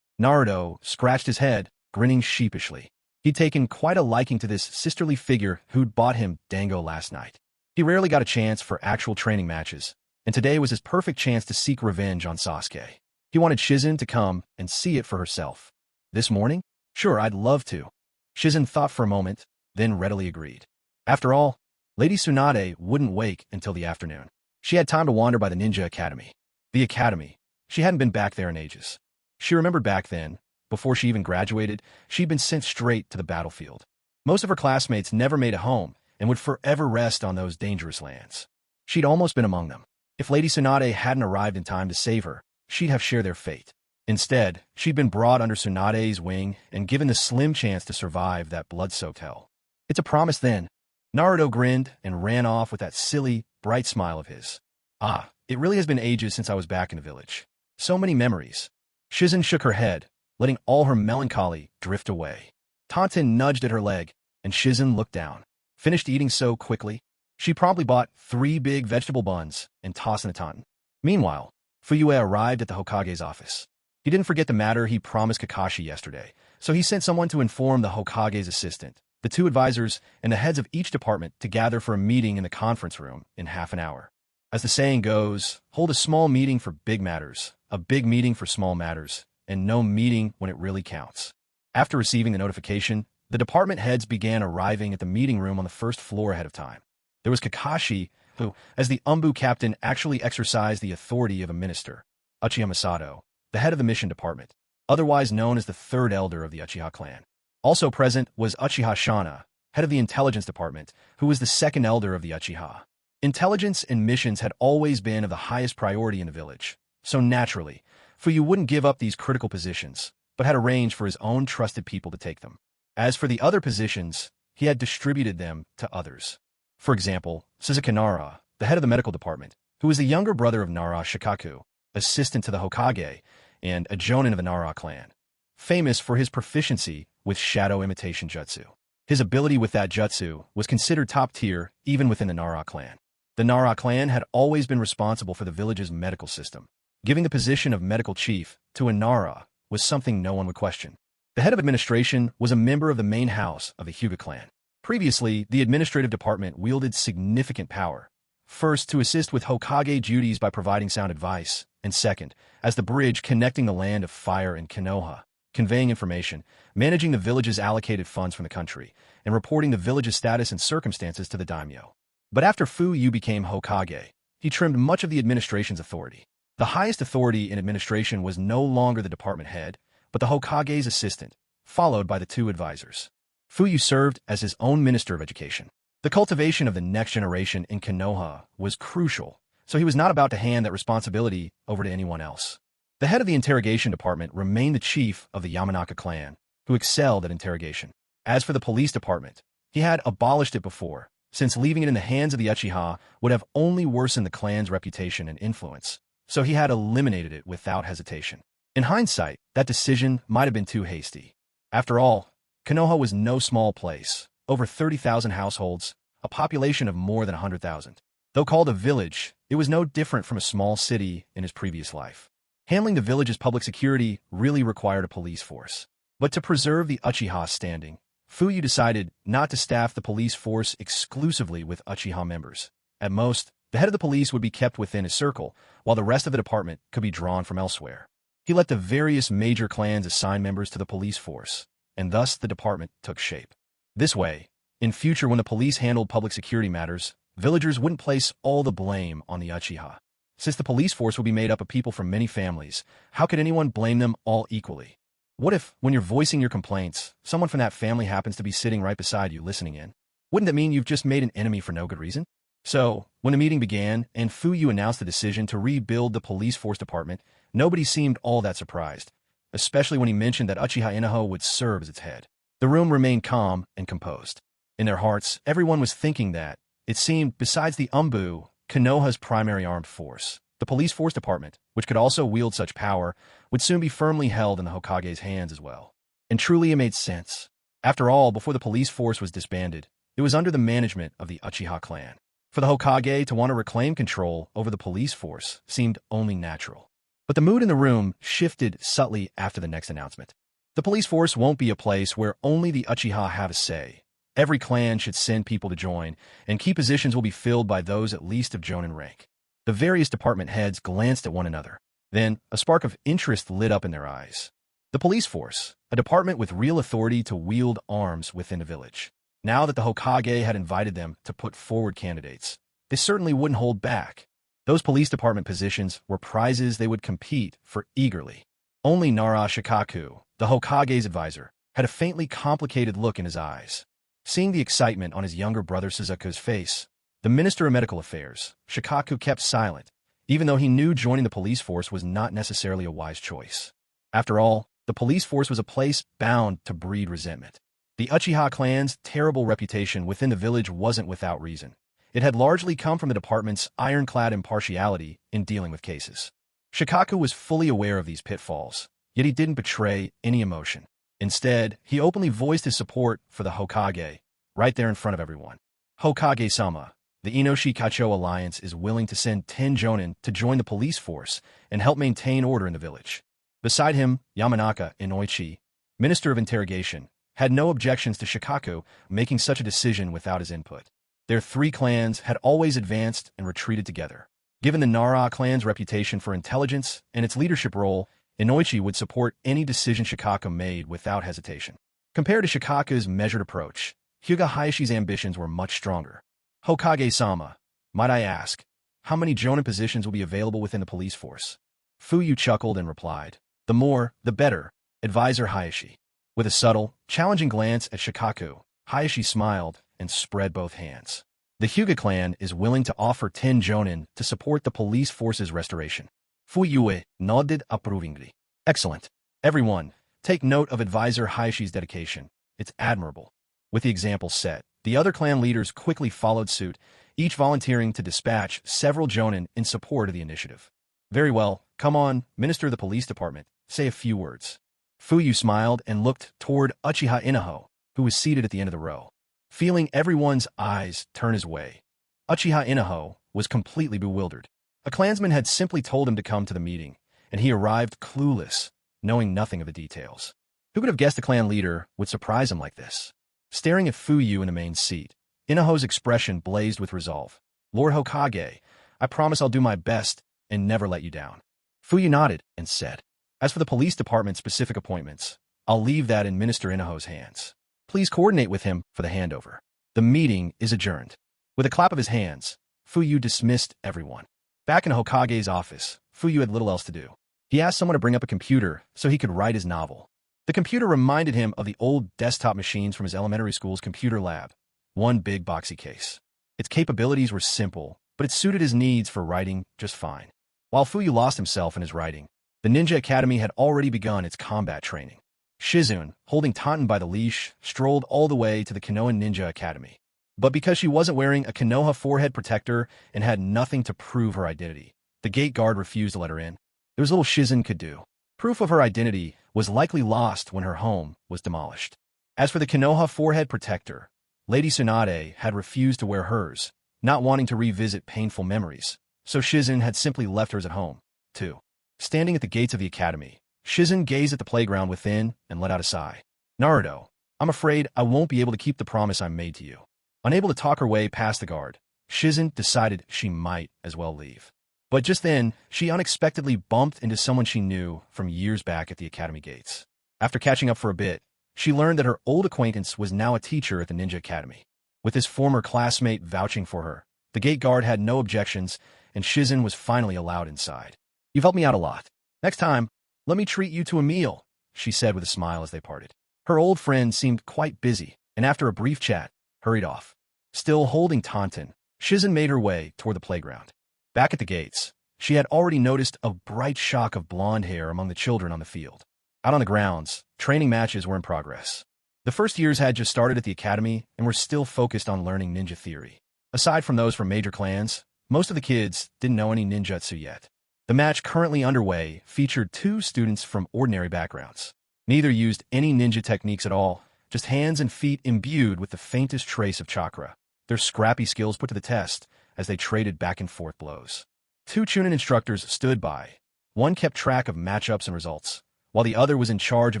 Naruto scratched his head, grinning sheepishly. He'd taken quite a liking to this sisterly figure who'd bought him dango last night. He rarely got a chance for actual training matches, and today was his perfect chance to seek revenge on Sasuke. He wanted Shizen to come and see it for herself. "This morning? Sure, I'd love to." Shizen thought for a moment, then readily agreed. After all, Lady Tsunade wouldn't wake until the afternoon. She had time to wander by the Ninja Academy. The academy. She hadn't been back there in ages. She remembered back then, before she even graduated, she'd been sent straight to the battlefield. Most of her classmates never made a home and would forever rest on those dangerous lands. She'd almost been among them. If Lady Tsunade hadn't arrived in time to save her, she'd have shared their fate. Instead, she'd been brought under Tsunade's wing and given the slim chance to survive that blood-soaked hell. "It's a promise then." Naruto grinned and ran off with that silly, bright smile of his. "Ah, it really has been ages since I was back in the village. So many memories." Shizen shook her head, letting all her melancholy drift away. Tun-Tun nudged at her leg, and Shizen looked down. Finished eating so quickly, she promptly bought 3 big vegetable buns and tossed in a Tun-Tun. Meanwhile, Fuyue arrived at the Hokage's office. He didn't forget the matter he promised Kakashi yesterday, so he sent someone to inform the Hokage's assistant, the 2 advisors, and the heads of each department to gather for a meeting in the conference room in half an hour. As the saying goes, hold a small meeting for big matters, a big meeting for small matters, and no meeting when it really counts. After receiving the notification, The department heads began arriving at the meeting room on the first floor ahead of time. There was Kakashi, who, as the Umbu captain, actually exercised the authority of a minister, Uchiha Masato, the head of the mission department, otherwise known as the third elder of the Uchiha clan. Also present was Uchiha Shana, head of the intelligence department, who was the second elder of the Uchiha. Intelligence and missions had always been of the highest priority in the village, so naturally, Fuyu wouldn't give up these critical positions, but had arranged for his own trusted people to take them. As for the other positions, he had distributed them to others. For example, Suzuki Nara, the head of the medical department, who was the younger brother of Nara Shikaku, assistant to the Hokage, and a jonin of the Nara clan, famous for his proficiency with shadow imitation jutsu. His ability with that jutsu was considered top tier even within the Nara clan. The Nara clan had always been responsible for the village's medical system. Giving the position of medical chief to a Nara was something no one would question. The head of administration was a member of the main house of the Hyuga clan. Previously, the administrative department wielded significant power. First, to assist with Hokage duties by providing sound advice, and second, as the bridge connecting the land of fire and Konoha, conveying information, managing the village's allocated funds from the country, and reporting the village's status and circumstances to the daimyo. But after Fuyu became Hokage, he trimmed much of the administration's authority. The highest authority in administration was no longer the department head, but the Hokage's assistant, followed by the two advisors. Fuyu served as his own minister of education. The cultivation of the next generation in Konoha was crucial, so he was not about to hand that responsibility over to anyone else. The head of the interrogation department remained the chief of the Yamanaka clan, who excelled at interrogation. As for the police department, he had abolished it before, since leaving it in the hands of the Uchiha would have only worsened the clan's reputation and influence, so he had eliminated it without hesitation. In hindsight, that decision might have been too hasty. After all, Konoha was no small place, over 30,000 households, a population of more than 100,000. Though called a village, it was no different from a small city in his previous life. Handling the village's public security really required a police force. But to preserve the Uchiha standing, Fuyu decided not to staff the police force exclusively with Uchiha members. At most, the head of the police would be kept within his circle, while the rest of the department could be drawn from elsewhere. He let the various major clans assign members to the police force, and thus the department took shape. This way, in future when the police handled public security matters, villagers wouldn't place all the blame on the Uchiha. Since the police force would be made up of people from many families, how could anyone blame them all equally? What if, when you're voicing your complaints, someone from that family happens to be sitting right beside you listening in? Wouldn't that mean you've just made an enemy for no good reason? So, when the meeting began and Fuyu announced the decision to rebuild the police force department, nobody seemed all that surprised, especially when he mentioned that Uchiha Inaho would serve as its head. The room remained calm and composed. In their hearts, everyone was thinking that, it seemed, besides the Umbu, Konoha's primary armed force, the police force department, which could also wield such power, would soon be firmly held in the Hokage's hands as well. And truly it made sense. After all, before the police force was disbanded, it was under the management of the Uchiha clan. For the Hokage to want to reclaim control over the police force seemed only natural. But the mood in the room shifted subtly after the next announcement. The police force won't be a place where only the Uchiha have a say. Every clan should send people to join, and key positions will be filled by those at least of jonin rank. The various department heads glanced at one another. Then, a spark of interest lit up in their eyes. The police force, a department with real authority to wield arms within the village. Now that the Hokage had invited them to put forward candidates, they certainly wouldn't hold back. Those police department positions were prizes they would compete for eagerly. Only Nara Shikaku, the Hokage's advisor, had a faintly complicated look in his eyes. Seeing the excitement on his younger brother Suzuka's face, the Minister of Medical Affairs, Shikaku, kept silent, even though he knew joining the police force was not necessarily a wise choice. After all, the police force was a place bound to breed resentment. The Uchiha clan's terrible reputation within the village wasn't without reason. It had largely come from the department's ironclad impartiality in dealing with cases. Shikaku was fully aware of these pitfalls, yet he didn't betray any emotion. Instead, he openly voiced his support for the Hokage, right there in front of everyone. Hokage-sama, the Inoshi-Kacho Alliance is willing to send 10 jonin to join the police force and help maintain order in the village. Beside him, Yamanaka Inoichi, Minister of Interrogation, had no objections to Shikaku making such a decision without his input. Their three clans had always advanced and retreated together. Given the Nara clan's reputation for intelligence and its leadership role, Inoichi would support any decision Shikaku made without hesitation. Compared to Shikaku's measured approach, Hyuga Hayashi's ambitions were much stronger. Hokage-sama, might I ask, how many jonin positions will be available within the police force? Fuyu chuckled and replied, the more, the better, Advisor Hayashi. With a subtle, challenging glance at Shikaku, Hayashi smiled and spread both hands. The Hyuga clan is willing to offer 10 jonin to support the police force's restoration. Fuyue nodded approvingly. Excellent. Everyone, take note of Advisor Hayashi's dedication. It's admirable. With the example set, the other clan leaders quickly followed suit, each volunteering to dispatch several jonin in support of the initiative. Very well, come on, Minister of the Police Department, say a few words. Fuyu smiled and looked toward Uchiha Inaho, who was seated at the end of the row. Feeling everyone's eyes turn his way, Uchiha Inaho was completely bewildered. A clansman had simply told him to come to the meeting, and he arrived clueless, knowing nothing of the details. Who could have guessed a clan leader would surprise him like this? Staring at Fuyu in the main seat, Inaho's expression blazed with resolve. Lord Hokage, I promise I'll do my best and never let you down. Fuyu nodded and said, as for the police department's specific appointments, I'll leave that in Minister Inaho's hands. Please coordinate with him for the handover. The meeting is adjourned. With a clap of his hands, Fuyu dismissed everyone. Back in Hokage's office, Fuyu had little else to do. He asked someone to bring up a computer so he could write his novel. The computer reminded him of the old desktop machines from his elementary school's computer lab, one big boxy case. Its capabilities were simple, but it suited his needs for writing just fine. While Fuyu lost himself in his writing, the Ninja Academy had already begun its combat training. Shizune, holding Tantan by the leash, strolled all the way to the Konoha Ninja Academy. But because she wasn't wearing a Konoha forehead protector and had nothing to prove her identity, the gate guard refused to let her in. There was little Shizune could do. Proof of her identity was likely lost when her home was demolished. As for the Konoha forehead protector, Lady Tsunade had refused to wear hers, not wanting to revisit painful memories, so Shizune had simply left hers at home, too. Standing at the gates of the academy, Shizune gazed at the playground within and let out a sigh. Naruto, I'm afraid I won't be able to keep the promise I made to you. Unable to talk her way past the guard, Shizune decided she might as well leave. But just then, she unexpectedly bumped into someone she knew from years back at the academy gates. After catching up for a bit, she learned that her old acquaintance was now a teacher at the Ninja Academy. With his former classmate vouching for her, the gate guard had no objections, and Shizune was finally allowed inside. You've helped me out a lot. Next time, let me treat you to a meal, she said with a smile as they parted. Her old friend seemed quite busy, and after a brief chat, hurried off. Still holding Tantan, Shizune made her way toward the playground. Back at the gates, she had already noticed a bright shock of blonde hair among the children on the field. Out on the grounds, training matches were in progress. The first years had just started at the academy and were still focused on learning ninja theory. Aside from those from major clans, most of the kids didn't know any ninjutsu yet. The match currently underway featured 2 students from ordinary backgrounds. Neither used any ninja techniques at all, just hands and feet imbued with the faintest trace of chakra. Their scrappy skills put to the test as they traded back and forth blows. 2 Chunin instructors stood by. One kept track of matchups and results, while the other was in charge of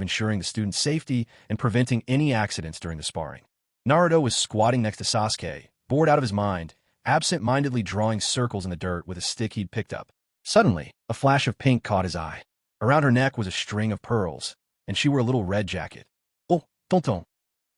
ensuring the students' safety and preventing any accidents during the sparring. Naruto was squatting next to Sasuke, bored out of his mind, absent-mindedly drawing circles in the dirt with a stick he'd picked up. Suddenly, a flash of pink caught his eye. Around her neck was a string of pearls, and she wore a little red jacket. Oh, tonton.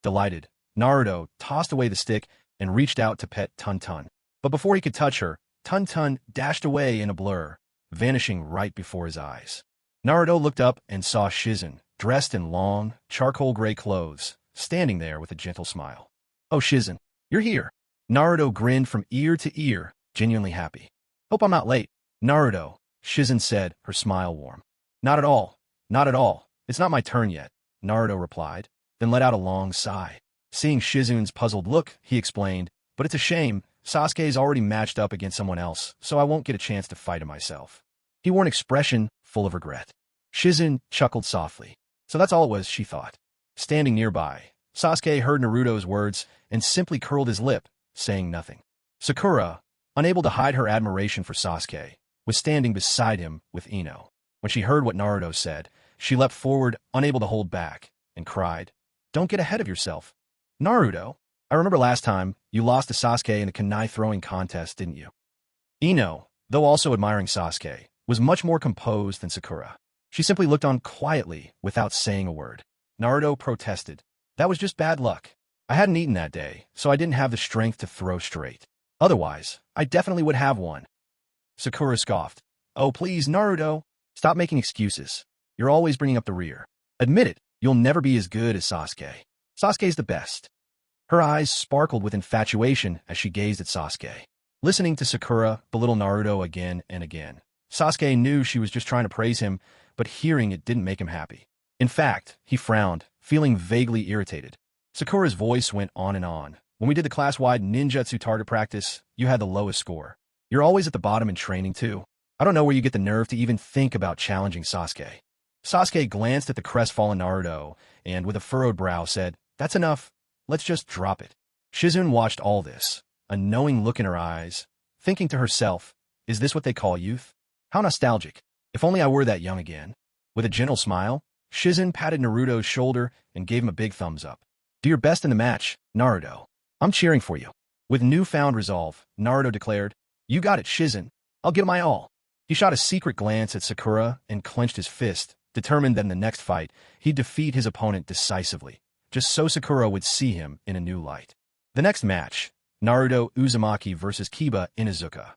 Delighted, Naruto tossed away the stick and reached out to pet Tun-Tun. But before he could touch her, Tun-Tun dashed away in a blur, vanishing right before his eyes. Naruto looked up and saw Shizune, dressed in long, charcoal-gray clothes, standing there with a gentle smile. Oh, Shizune, you're here. Naruto grinned from ear to ear, genuinely happy. Hope I'm not late. Naruto, Shizune said, her smile warm. Not at all. Not at all. It's not my turn yet, Naruto replied, then let out a long sigh. Seeing Shizune's puzzled look, he explained, but it's a shame. Sasuke's already matched up against someone else, so I won't get a chance to fight him myself. He wore an expression full of regret. Shizune chuckled softly. So that's all it was, she thought. Standing nearby, Sasuke heard Naruto's words and simply curled his lip, saying nothing. Sakura, unable to hide her admiration for Sasuke, was standing beside him with Ino. When she heard what Naruto said, she leapt forward, unable to hold back, and cried, Don't get ahead of yourself. Naruto, I remember last time you lost to Sasuke in the kunai throwing contest, didn't you? Ino, though also admiring Sasuke, was much more composed than Sakura. She simply looked on quietly without saying a word. Naruto protested. That was just bad luck. I hadn't eaten that day, so I didn't have the strength to throw straight. Otherwise, I definitely would have won. Sakura scoffed. Oh, please, Naruto. Stop making excuses. You're always bringing up the rear. Admit it, you'll never be as good as Sasuke. Sasuke's the best. Her eyes sparkled with infatuation as she gazed at Sasuke. Listening to Sakura belittle Naruto again and again, Sasuke knew she was just trying to praise him, but hearing it didn't make him happy. In fact, he frowned, feeling vaguely irritated. Sakura's voice went on and on. When we did the class-wide ninjutsu target practice, you had the lowest score. You're always at the bottom in training, too. I don't know where you get the nerve to even think about challenging Sasuke. Sasuke glanced at the crestfallen Naruto and, with a furrowed brow, said, That's enough. Let's just drop it. Shizune watched all this, a knowing look in her eyes, thinking to herself, Is this what they call youth? How nostalgic. If only I were that young again. With a gentle smile, Shizune patted Naruto's shoulder and gave him a big thumbs up. Do your best in the match, Naruto. I'm cheering for you. With newfound resolve, Naruto declared, You got it, Shizune. I'll give my all. He shot a secret glance at Sakura and clenched his fist, determined that in the next fight, he'd defeat his opponent decisively, just so Sakura would see him in a new light. The next match, Naruto Uzumaki versus Kiba Inuzuka.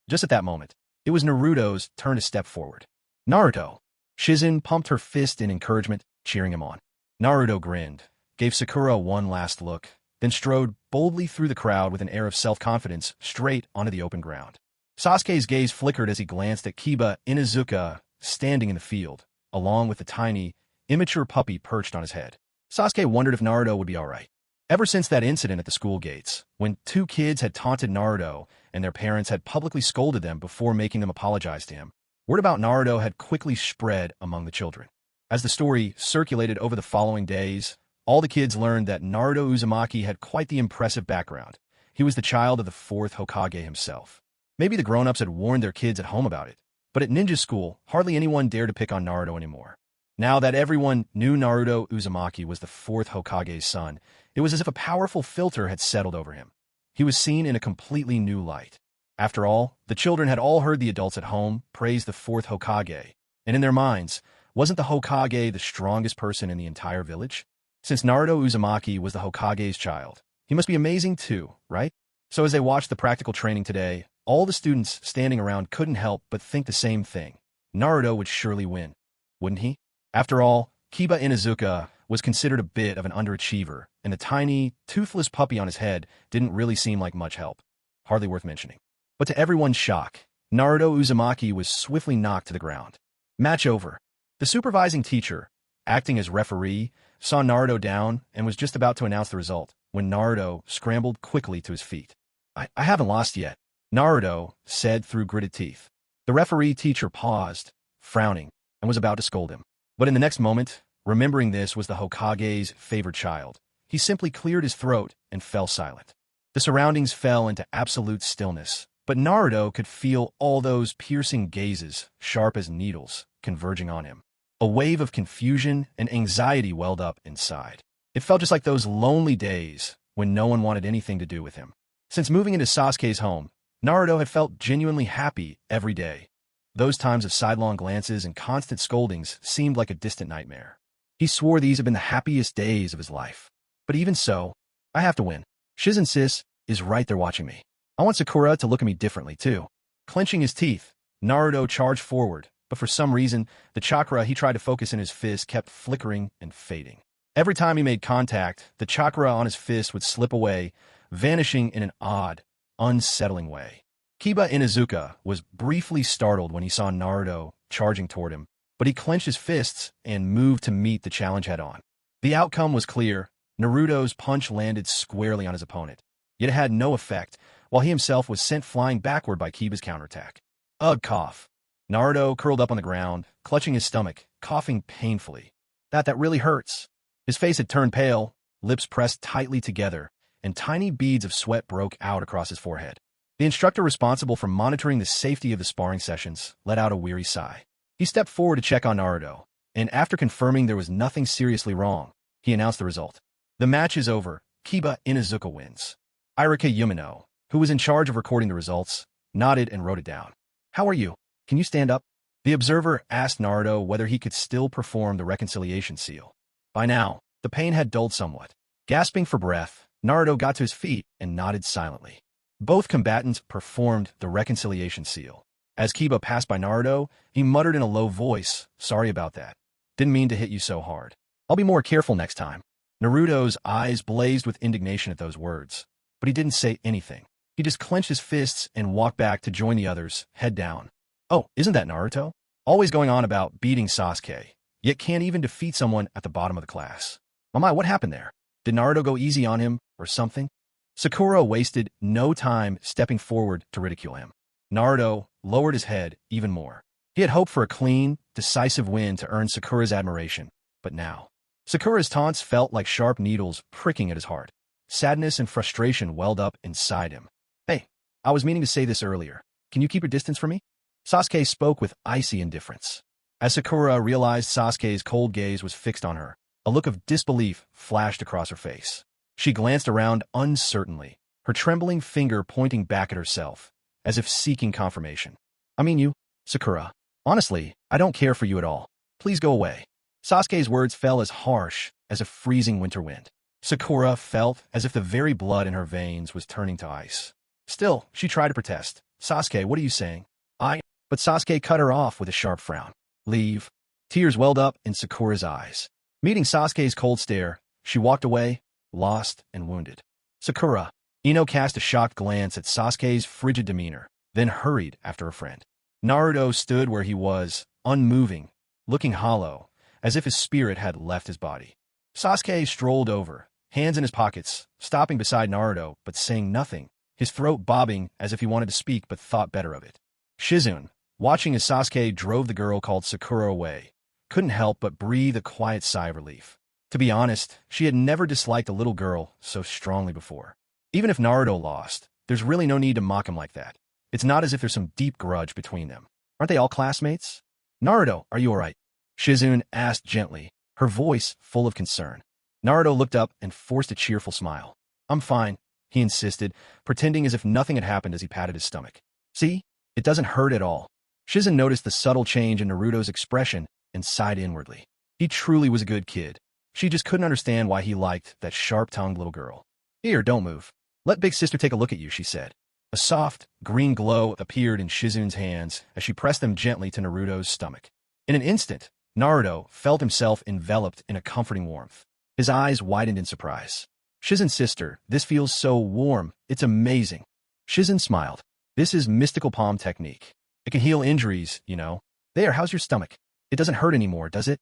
Just at that moment, it was Naruto's turn to step forward. Naruto. Shizune pumped her fist in encouragement, cheering him on. Naruto grinned, gave Sakura one last look, then strode boldly through the crowd with an air of self-confidence straight onto the open ground. Sasuke's gaze flickered as he glanced at Kiba Inuzuka standing in the field, along with the tiny, immature puppy perched on his head. Sasuke wondered if Naruto would be all right. Ever since that incident at the school gates, when two kids had taunted Naruto and their parents had publicly scolded them before making them apologize to him, word about Naruto had quickly spread among the children. As the story circulated over the following days, all the kids learned that Naruto Uzumaki had quite the impressive background. He was the child of the fourth Hokage himself. Maybe the grown-ups had warned their kids at home about it, but at ninja school, hardly anyone dared to pick on Naruto anymore. Now that everyone knew Naruto Uzumaki was the fourth Hokage's son, it was as if a powerful filter had settled over him. He was seen in a completely new light. After all, the children had all heard the adults at home praise the fourth Hokage, and in their minds, wasn't the Hokage the strongest person in the entire village? Since Naruto Uzumaki was the Hokage's child, he must be amazing too, right? So as they watched the practical training today, all the students standing around couldn't help but think the same thing. Naruto would surely win, wouldn't he? After all, Kiba Inuzuka was considered a bit of an underachiever, and the tiny, toothless puppy on his head didn't really seem like much help. Hardly worth mentioning. But to everyone's shock, Naruto Uzumaki was swiftly knocked to the ground. Match over. The supervising teacher, acting as referee, saw Naruto down and was just about to announce the result when Naruto scrambled quickly to his feet. I haven't lost yet, Naruto said through gritted teeth. The referee teacher paused, frowning, and was about to scold him. But in the next moment, remembering this was the Hokage's favorite child, he simply cleared his throat and fell silent. The surroundings fell into absolute stillness, but Naruto could feel all those piercing gazes, sharp as needles, converging on him. A wave of confusion and anxiety welled up inside. It felt just like those lonely days when no one wanted anything to do with him. Since moving into Sasuke's home, Naruto had felt genuinely happy every day. Those times of sidelong glances and constant scoldings seemed like a distant nightmare. He swore these had been the happiest days of his life. But even so, I have to win. Shizune sis is right there watching me. I want Sakura to look at me differently, too. Clenching his teeth, Naruto charged forward, but for some reason, the chakra he tried to focus in his fist kept flickering and fading. Every time he made contact, the chakra on his fist would slip away, vanishing in an odd, unsettling way. Kiba Inuzuka was briefly startled when he saw Naruto charging toward him, but he clenched his fists and moved to meet the challenge head-on. The outcome was clear. Naruto's punch landed squarely on his opponent, yet it had no effect, while he himself was sent flying backward by Kiba's counterattack. Ugh, cough. Naruto curled up on the ground, clutching his stomach, coughing painfully. That really hurts. His face had turned pale, lips pressed tightly together, and tiny beads of sweat broke out across his forehead. The instructor responsible for monitoring the safety of the sparring sessions let out a weary sigh. He stepped forward to check on Naruto, and after confirming there was nothing seriously wrong, he announced the result. The match is over. Kiba Inuzuka wins. Irike Yumino, who was in charge of recording the results, nodded and wrote it down. How are you? Can you stand up? The observer asked Naruto whether he could still perform the reconciliation seal. By now, the pain had dulled somewhat, Gasping for breath, Naruto got to his feet and nodded silently. Both combatants performed the reconciliation seal. As Kiba passed by Naruto, he muttered in a low voice, "Sorry about that. Didn't mean to hit you so hard. I'll be more careful next time." Naruto's eyes blazed with indignation at those words, but he didn't say anything. He just clenched his fists and walked back to join the others, head down. Oh, isn't that Naruto? Always going on about beating Sasuke, yet can't even defeat someone at the bottom of the class. Oh my, what happened there? Did Naruto go easy on him, or something? Sakura wasted no time stepping forward to ridicule him. Naruto lowered his head even more. He had hoped for a clean, decisive win to earn Sakura's admiration, but now, Sakura's taunts felt like sharp needles pricking at his heart. Sadness and frustration welled up inside him. "Hey, I was meaning to say this earlier. Can you keep your distance from me?" Sasuke spoke with icy indifference. As Sakura realized Sasuke's cold gaze was fixed on her, a look of disbelief flashed across her face. She glanced around uncertainly, her trembling finger pointing back at herself, as if seeking confirmation. "I mean you, Sakura. Honestly, I don't care for you at all. Please go away." Sasuke's words fell as harsh as a freezing winter wind. Sakura felt as if the very blood in her veins was turning to ice. Still, she tried to protest. "Sasuke, what are you saying?" But Sasuke cut her off with a sharp frown. "Leave." Tears welled up in Sakura's eyes. Meeting Sasuke's cold stare, she walked away, lost and wounded. "Sakura." Ino cast a shocked glance at Sasuke's frigid demeanor, then hurried after a friend. Naruto stood where he was, unmoving, looking hollow, as if his spirit had left his body. Sasuke strolled over, hands in his pockets, stopping beside Naruto, but saying nothing, his throat bobbing as if he wanted to speak but thought better of it. Shizune, watching as Sasuke drove the girl called Sakura away, couldn't help but breathe a quiet sigh of relief. To be honest, she had never disliked a little girl so strongly before. Even if Naruto lost, there's really no need to mock him like that. It's not as if there's some deep grudge between them. Aren't they all classmates? "Naruto, are you alright?" Shizune asked gently, her voice full of concern. Naruto looked up and forced a cheerful smile. "I'm fine," he insisted, pretending as if nothing had happened as he patted his stomach. "See? It doesn't hurt at all." Shizune noticed the subtle change in Naruto's expression and sighed inwardly. He truly was a good kid. She just couldn't understand why he liked that sharp-tongued little girl. "Here, don't move. Let big sister take a look at you," she said. A soft, green glow appeared in Shizune's hands as she pressed them gently to Naruto's stomach. In an instant, Naruto felt himself enveloped in a comforting warmth. His eyes widened in surprise. "Shizune's sister, this feels so warm. It's amazing." Shizune smiled. "This is mystical palm technique. It can heal injuries, you know. There, how's your stomach? It doesn't hurt anymore, does it?"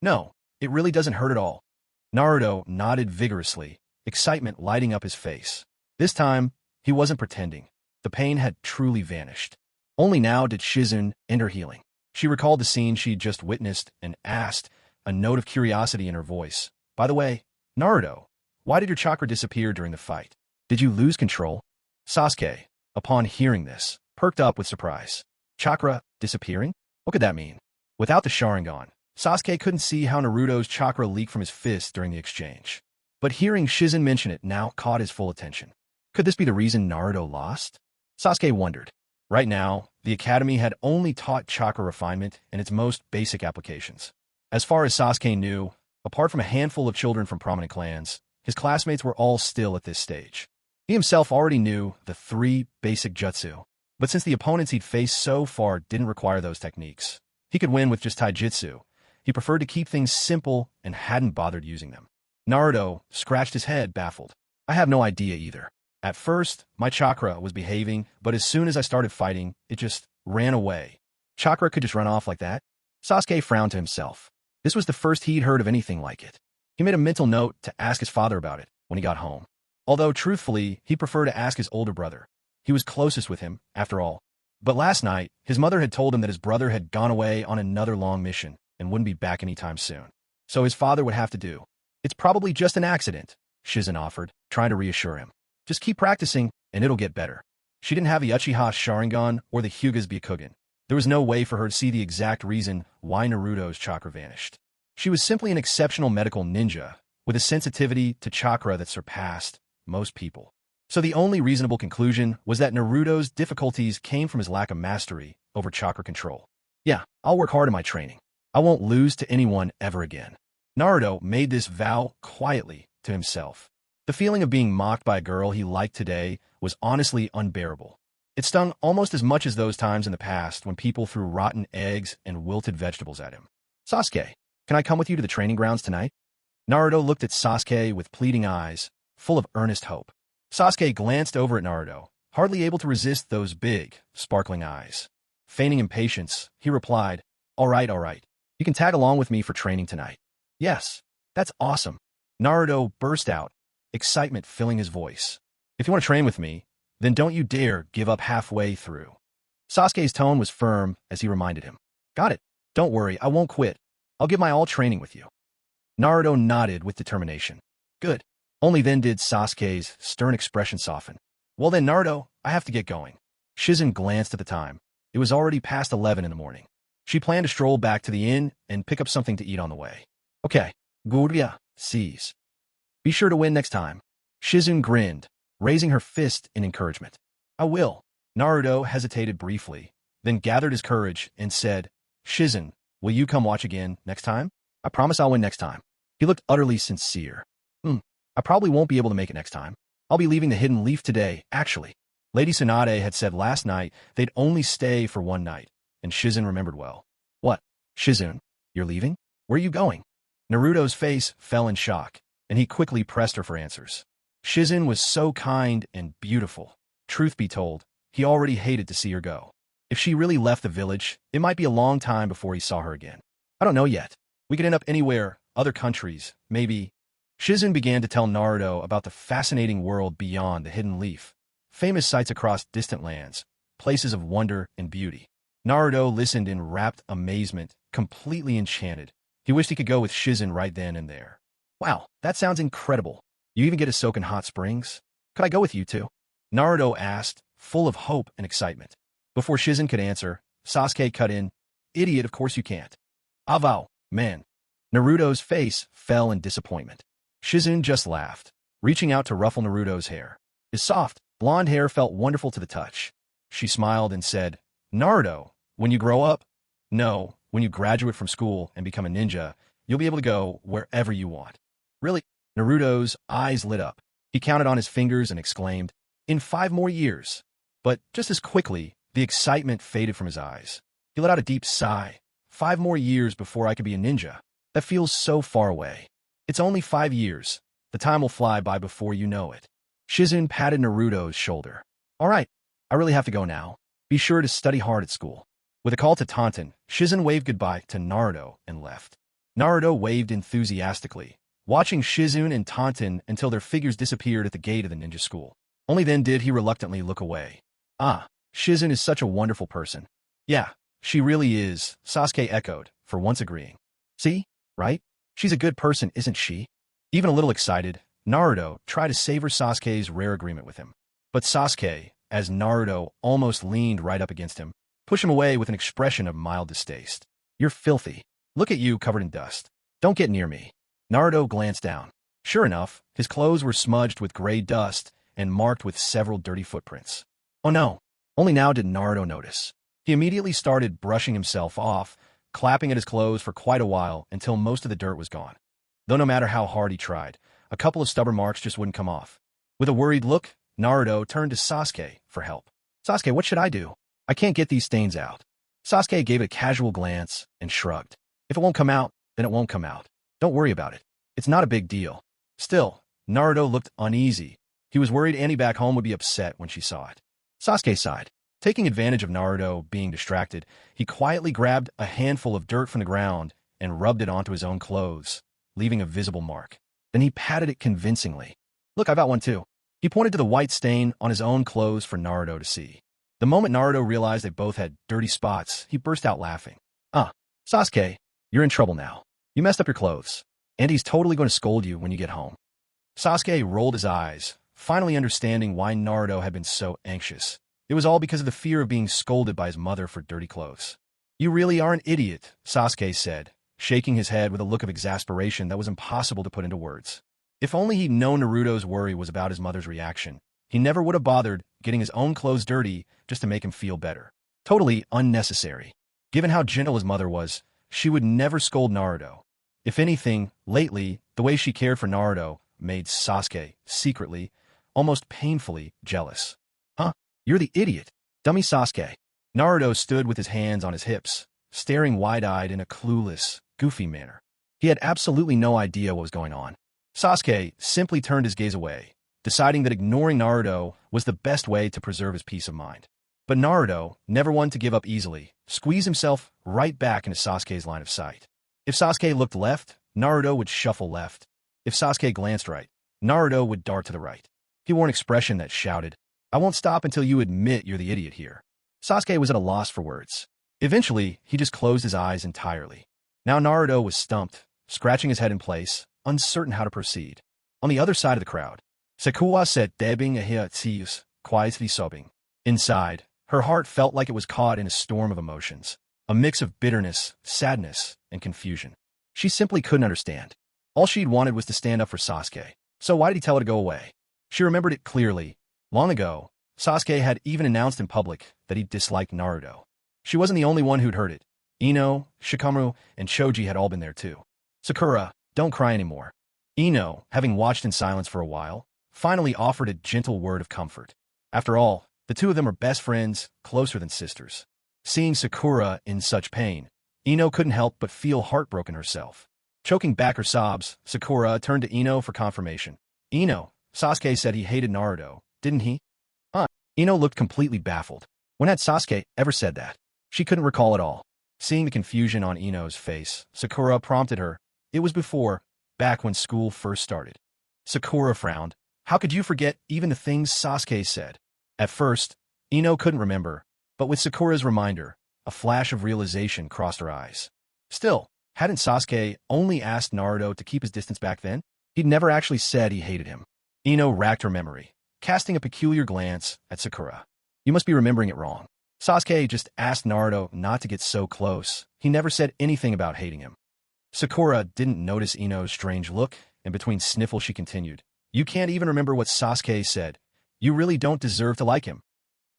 "No, it really doesn't hurt at all." Naruto nodded vigorously, excitement lighting up his face. This time, he wasn't pretending. The pain had truly vanished. Only now did Shizune end her healing. She recalled the scene she'd just witnessed and asked, a note of curiosity in her voice. "By the way, Naruto, why did your chakra disappear during the fight? Did you lose control?" Sasuke, upon hearing this, perked up with surprise. Chakra disappearing? What could that mean? Without the Sharingan, Sasuke couldn't see how Naruto's chakra leaked from his fist during the exchange. But hearing Shizune mention it now caught his full attention. Could this be the reason Naruto lost? Sasuke wondered. Right now, the academy had only taught chakra refinement in its most basic applications. As far as Sasuke knew, apart from a handful of children from prominent clans, his classmates were all still at this stage. He himself already knew the 3 basic jutsu, but since the opponents he'd faced so far didn't require those techniques, he could win with just taijutsu. He preferred to keep things simple and hadn't bothered using them. Naruto scratched his head, baffled. "I have no idea either. At first, my chakra was behaving, but as soon as I started fighting, it just ran away." Chakra could just run off like that? Sasuke frowned to himself. This was the first he'd heard of anything like it. He made a mental note to ask his father about it when he got home. Although, truthfully, he'd prefer to ask his older brother. He was closest with him, after all. But last night, his mother had told him that his brother had gone away on another long mission and wouldn't be back anytime soon. So his father would have to do. "It's probably just an accident," Shizune offered, trying to reassure him. "Just keep practicing, and it'll get better." She didn't have the Uchiha Sharingan or the Hyuga's Byakugan. There was no way for her to see the exact reason why Naruto's chakra vanished. She was simply an exceptional medical ninja, with a sensitivity to chakra that surpassed most people. So the only reasonable conclusion was that Naruto's difficulties came from his lack of mastery over chakra control. "Yeah, I'll work hard in my training. I won't lose to anyone ever again." Naruto made this vow quietly, to himself. The feeling of being mocked by a girl he liked today was honestly unbearable. It stung almost as much as those times in the past when people threw rotten eggs and wilted vegetables at him. Sasuke, can I come with you to the training grounds tonight? Naruto looked at Sasuke with pleading eyes, full of earnest hope. Sasuke glanced over at Naruto, hardly able to resist those big, sparkling eyes. Feigning impatience, he replied, all right. You can tag along with me for training tonight. Yes, that's awesome. Naruto burst out, excitement filling his voice. If you want to train with me, then don't you dare give up halfway through. Sasuke's tone was firm as he reminded him. Got it. Don't worry, I won't quit. I'll give my all training with you. Naruto nodded with determination. Good. Only then did Sasuke's stern expression soften. Well then, Naruto, I have to get going. Shizen glanced at the time. It was already past 11 in the morning. She planned to stroll back to the inn and pick up something to eat on the way. Okay, Gurya, seize. Be sure to win next time. Shizen grinned, raising her fist in encouragement. I will. Naruto hesitated briefly, then gathered his courage and said, Shizen, will you come watch again next time? I promise I'll win next time. He looked utterly sincere. I probably won't be able to make it next time. I'll be leaving the Hidden Leaf today, actually. Lady Tsunade had said last night they'd only stay for one night, and Shizen remembered well. What? Shizen, you're leaving? Where are you going? Naruto's face fell in shock, and he quickly pressed her for answers. Shizen was so kind and beautiful. Truth be told, he already hated to see her go. If she really left the village, it might be a long time before he saw her again. I don't know yet. We could end up anywhere, other countries, maybe. Shizen began to tell Naruto about the fascinating world beyond the Hidden Leaf, famous sights across distant lands, places of wonder and beauty. Naruto listened in rapt amazement, completely enchanted. He wished he could go with Shizen right then and there. Wow, that sounds incredible. You even get to soak in hot springs? Could I go with you too? Naruto asked, full of hope and excitement. Before Shizen could answer, Sasuke cut in, Idiot, of course you can't. Avow, man. Naruto's face fell in disappointment. Shizen just laughed, reaching out to ruffle Naruto's hair. His soft, blonde hair felt wonderful to the touch. She smiled and said, Naruto, when you grow up? No, when you graduate from school and become a ninja, you'll be able to go wherever you want. Really? Naruto's eyes lit up. He counted on his fingers and exclaimed, In 5 more years. But just as quickly, the excitement faded from his eyes. He let out a deep sigh. 5 more years before I could be a ninja. That feels so far away. It's only 5 years. The time will fly by before you know it. Shizen patted Naruto's shoulder. All right, I really have to go now. Be sure to study hard at school. With a call to Taunton, Shizen waved goodbye to Naruto and left. Naruto waved enthusiastically, watching Shizen and Taunton until their figures disappeared at the gate of the ninja school. Only then did he reluctantly look away. Ah, Shizen is such a wonderful person. Yeah, she really is, Sasuke echoed, for once agreeing. See? Right? She's a good person, isn't she? Even a little excited, Naruto tried to savor Sasuke's rare agreement with him. But Sasuke, as Naruto almost leaned right up against him, pushed him away with an expression of mild distaste. You're filthy. Look at you covered in dust. Don't get near me. Naruto glanced down. Sure enough, his clothes were smudged with gray dust and marked with several dirty footprints. Oh no! Only now did Naruto notice. He immediately started brushing himself off, clapping at his clothes for quite a while until most of the dirt was gone. Though no matter how hard he tried, a couple of stubborn marks just wouldn't come off. With a worried look, Naruto turned to Sasuke for help. Sasuke, what should I do? I can't get these stains out. Sasuke gave it a casual glance and shrugged. If it won't come out, then it won't come out. Don't worry about it. It's not a big deal. Still, Naruto looked uneasy. He was worried Annie back home would be upset when she saw it. Sasuke sighed. Taking advantage of Naruto being distracted, he quietly grabbed a handful of dirt from the ground and rubbed it onto his own clothes, leaving a visible mark. Then he patted it convincingly. Look, I've got one too. He pointed to the white stain on his own clothes for Naruto to see. The moment Naruto realized they both had dirty spots, he burst out laughing. Sasuke, you're in trouble now. You messed up your clothes, and he's totally going to scold you when you get home. Sasuke rolled his eyes, finally understanding why Naruto had been so anxious. It was all because of the fear of being scolded by his mother for dirty clothes. You really are an idiot, Sasuke said, shaking his head with a look of exasperation that was impossible to put into words. If only he'd known Naruto's worry was about his mother's reaction, he never would have bothered getting his own clothes dirty just to make him feel better. Totally unnecessary. Given how gentle his mother was, she would never scold Naruto. If anything, lately, the way she cared for Naruto made Sasuke secretly, almost painfully, jealous. Huh? You're the idiot. Dummy Sasuke. Naruto stood with his hands on his hips, staring wide-eyed in a clueless, goofy manner. He had absolutely no idea what was going on. Sasuke simply turned his gaze away, deciding that ignoring Naruto was the best way to preserve his peace of mind. But Naruto, never one to give up easily, squeezed himself right back into Sasuke's line of sight. If Sasuke looked left, Naruto would shuffle left. If Sasuke glanced right, Naruto would dart to the right. He wore an expression that shouted, "I won't stop until you admit you're the idiot here." Sasuke was at a loss for words. Eventually, he just closed his eyes entirely. Now Naruto was stumped, scratching his head in place, uncertain how to proceed. On the other side of the crowd, Sakura sat dabbing a hair at tears, quietly sobbing. Inside, her heart felt like it was caught in a storm of emotions, a mix of bitterness, sadness, and confusion. She simply couldn't understand. All she'd wanted was to stand up for Sasuke, so why did he tell her to go away? She remembered it clearly. Long ago, Sasuke had even announced in public that he disliked Naruto. She wasn't the only one who'd heard it. Ino, Shikamaru, and Choji had all been there too. "Sakura, don't cry anymore." Ino, having watched in silence for a while, finally offered a gentle word of comfort. After all, the two of them are best friends, closer than sisters. Seeing Sakura in such pain, Ino couldn't help but feel heartbroken herself. Choking back her sobs, Sakura turned to Ino for confirmation. "Ino, Sasuke said he hated Naruto, didn't he?" Huh? Ino looked completely baffled. When had Sasuke ever said that? She couldn't recall at all. Seeing the confusion on Ino's face, Sakura prompted her. "It was before, back when school first started." Sakura frowned. How could you forget even the things Sasuke said? At first, Ino couldn't remember, but with Sakura's reminder, a flash of realization crossed her eyes. Still, hadn't Sasuke only asked Naruto to keep his distance back then? He'd never actually said he hated him. Ino racked her memory, casting a peculiar glance at Sakura. "You must be remembering it wrong. Sasuke just asked Naruto not to get so close. He never said anything about hating him." Sakura didn't notice Ino's strange look, and between sniffles she continued, "You can't even remember what Sasuke said. You really don't deserve to like him."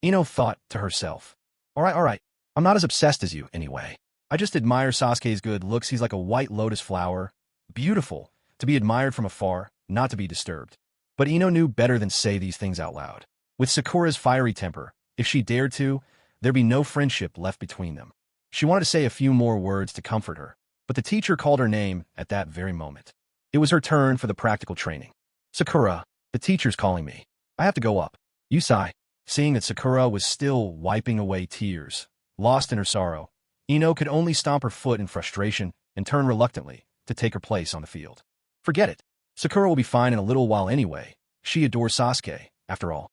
Ino thought to herself, all right. I'm not as obsessed as you, anyway. I just admire Sasuke's good looks. He's like a white lotus flower. Beautiful, to be admired from afar, not to be disturbed." But Ino knew better than say these things out loud. With Sakura's fiery temper, if she dared to, there'd be no friendship left between them. She wanted to say a few more words to comfort her, but the teacher called her name at that very moment. It was her turn for the practical training. "Sakura, the teacher's calling me. I have to go up." You sigh. Seeing that Sakura was still wiping away tears, lost in her sorrow, Ino could only stomp her foot in frustration and turn reluctantly to take her place on the field. Forget it. Sakura will be fine in a little while anyway. She adores Sasuke, after all.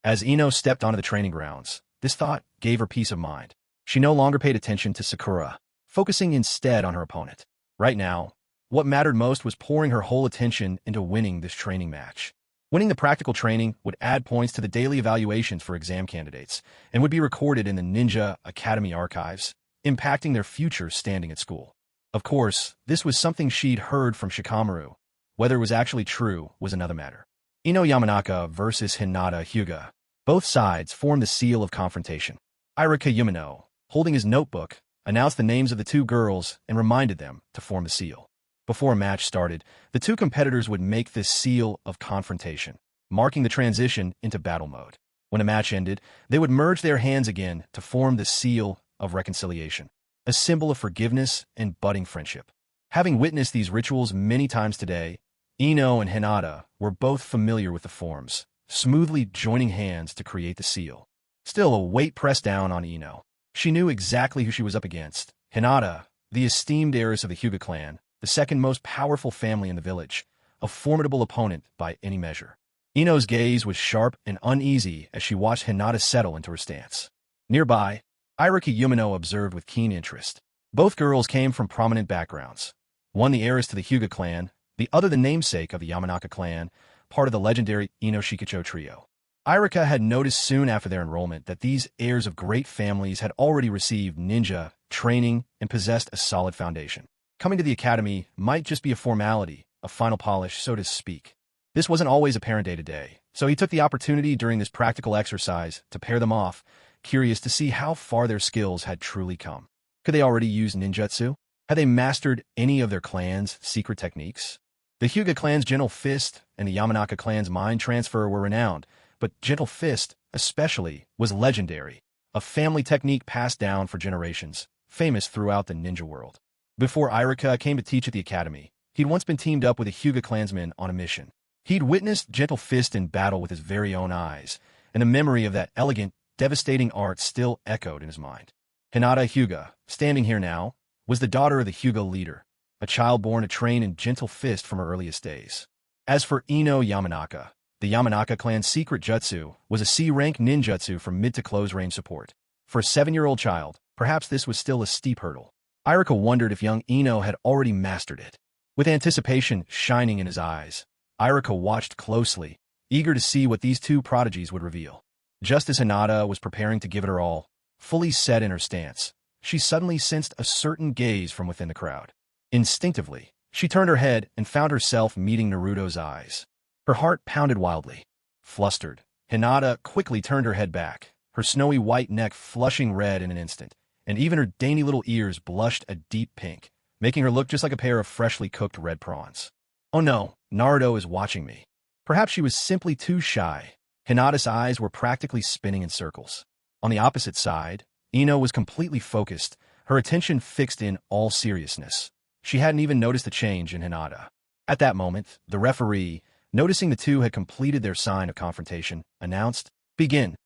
As Ino stepped onto the training grounds, this thought gave her peace of mind. She no longer paid attention to Sakura, focusing instead on her opponent. Right now, what mattered most was pouring her whole attention into winning this training match. Winning the practical training would add points to the daily evaluations for exam candidates and would be recorded in the Ninja Academy archives, impacting their future standing at school. Of course, this was something she'd heard from Shikamaru. Whether it was actually true was another matter. Ino Yamanaka versus Hinata Hyuga. Both sides formed the seal of confrontation. Irika Yumino, holding his notebook, announced the names of the two girls and reminded them to form the seal. Before a match started, the two competitors would make this seal of confrontation, marking the transition into battle mode. When a match ended, they would merge their hands again to form the seal of reconciliation, a symbol of forgiveness and budding friendship. Having witnessed these rituals many times today, Ino and Hinata were both familiar with the forms, smoothly joining hands to create the seal. Still, a weight pressed down on Ino. She knew exactly who she was up against. Hinata, the esteemed heiress of the Hyuga clan, the second most powerful family in the village, a formidable opponent by any measure. Ino's gaze was sharp and uneasy as she watched Hinata settle into her stance. Nearby, Irika Yumino observed with keen interest. Both girls came from prominent backgrounds. One the heiress to the Hyuga clan, the other the namesake of the Yamanaka clan, part of the legendary Ino Shikicho trio. Irika had noticed soon after their enrollment that these heirs of great families had already received ninja training and possessed a solid foundation. Coming to the academy might just be a formality, a final polish, so to speak. This wasn't always apparent day to day, so he took the opportunity during this practical exercise to pair them off, curious to see how far their skills had truly come. Could they already use ninjutsu? Had they mastered any of their clan's secret techniques? The Hyuga clan's Gentle Fist and the Yamanaka clan's Mind Transfer were renowned, but Gentle Fist, especially, was legendary, a family technique passed down for generations, famous throughout the ninja world. Before Irika came to teach at the academy, he'd once been teamed up with a Hyuga clansman on a mission. He'd witnessed Gentle Fist in battle with his very own eyes, and the memory of that elegant, devastating art still echoed in his mind. Hinata Hyuga, standing here now, was the daughter of the Hyuga leader, a child born to train in Gentle Fist from her earliest days. As for Ino Yamanaka, the Yamanaka clan's secret jutsu was a C-rank ninjutsu for mid to close range support. For a 7-year-old child, perhaps this was still a steep hurdle. Irika wondered if young Ino had already mastered it. With anticipation shining in his eyes, Irika watched closely, eager to see what these two prodigies would reveal. Just as Hinata was preparing to give it her all, fully set in her stance, she suddenly sensed a certain gaze from within the crowd. Instinctively, she turned her head and found herself meeting Naruto's eyes. Her heart pounded wildly. Flustered, Hinata quickly turned her head back, her snowy white neck flushing red in an instant, and even her dainty little ears blushed a deep pink, making her look just like a pair of freshly cooked red prawns. Oh no, Naruto is watching me. Perhaps she was simply too shy. Hinata's eyes were practically spinning in circles. On the opposite side, Ino was completely focused, her attention fixed in all seriousness. She hadn't even noticed a change in Hinata. At that moment, the referee, noticing the two had completed their sign of confrontation, announced, "Begin."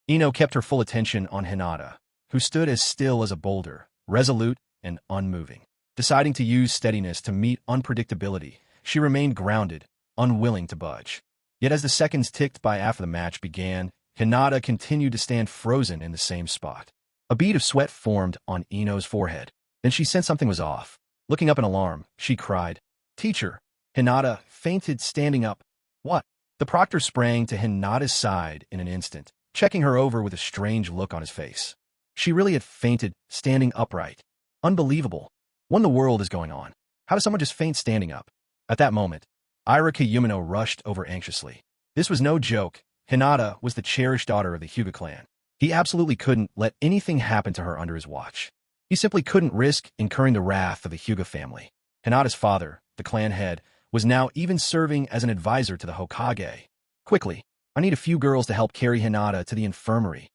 Ino kept her full attention on Hinata, who stood as still as a boulder, resolute and unmoving. Deciding to use steadiness to meet unpredictability, she remained grounded, unwilling to budge. Yet as the seconds ticked by after the match began, Hinata continued to stand frozen in the same spot. A bead of sweat formed on Ino's forehead. Then she sensed something was off. Looking up in alarm, she cried, "Teacher!" Hinata fainted standing up. "What?" The proctor sprang to Hinata's side in an instant, checking her over with a strange look on his face. She really had fainted standing upright. Unbelievable. What in the world is going on? How does someone just faint standing up? At that moment, Irika Yumino rushed over anxiously. This was no joke. Hinata was the cherished daughter of the Hyuga clan. He absolutely couldn't let anything happen to her under his watch. He simply couldn't risk incurring the wrath of the Hyuga family. Hinata's father, the clan head, was now even serving as an advisor to the Hokage. "Quickly, I need a few girls to help carry Hinata to the infirmary."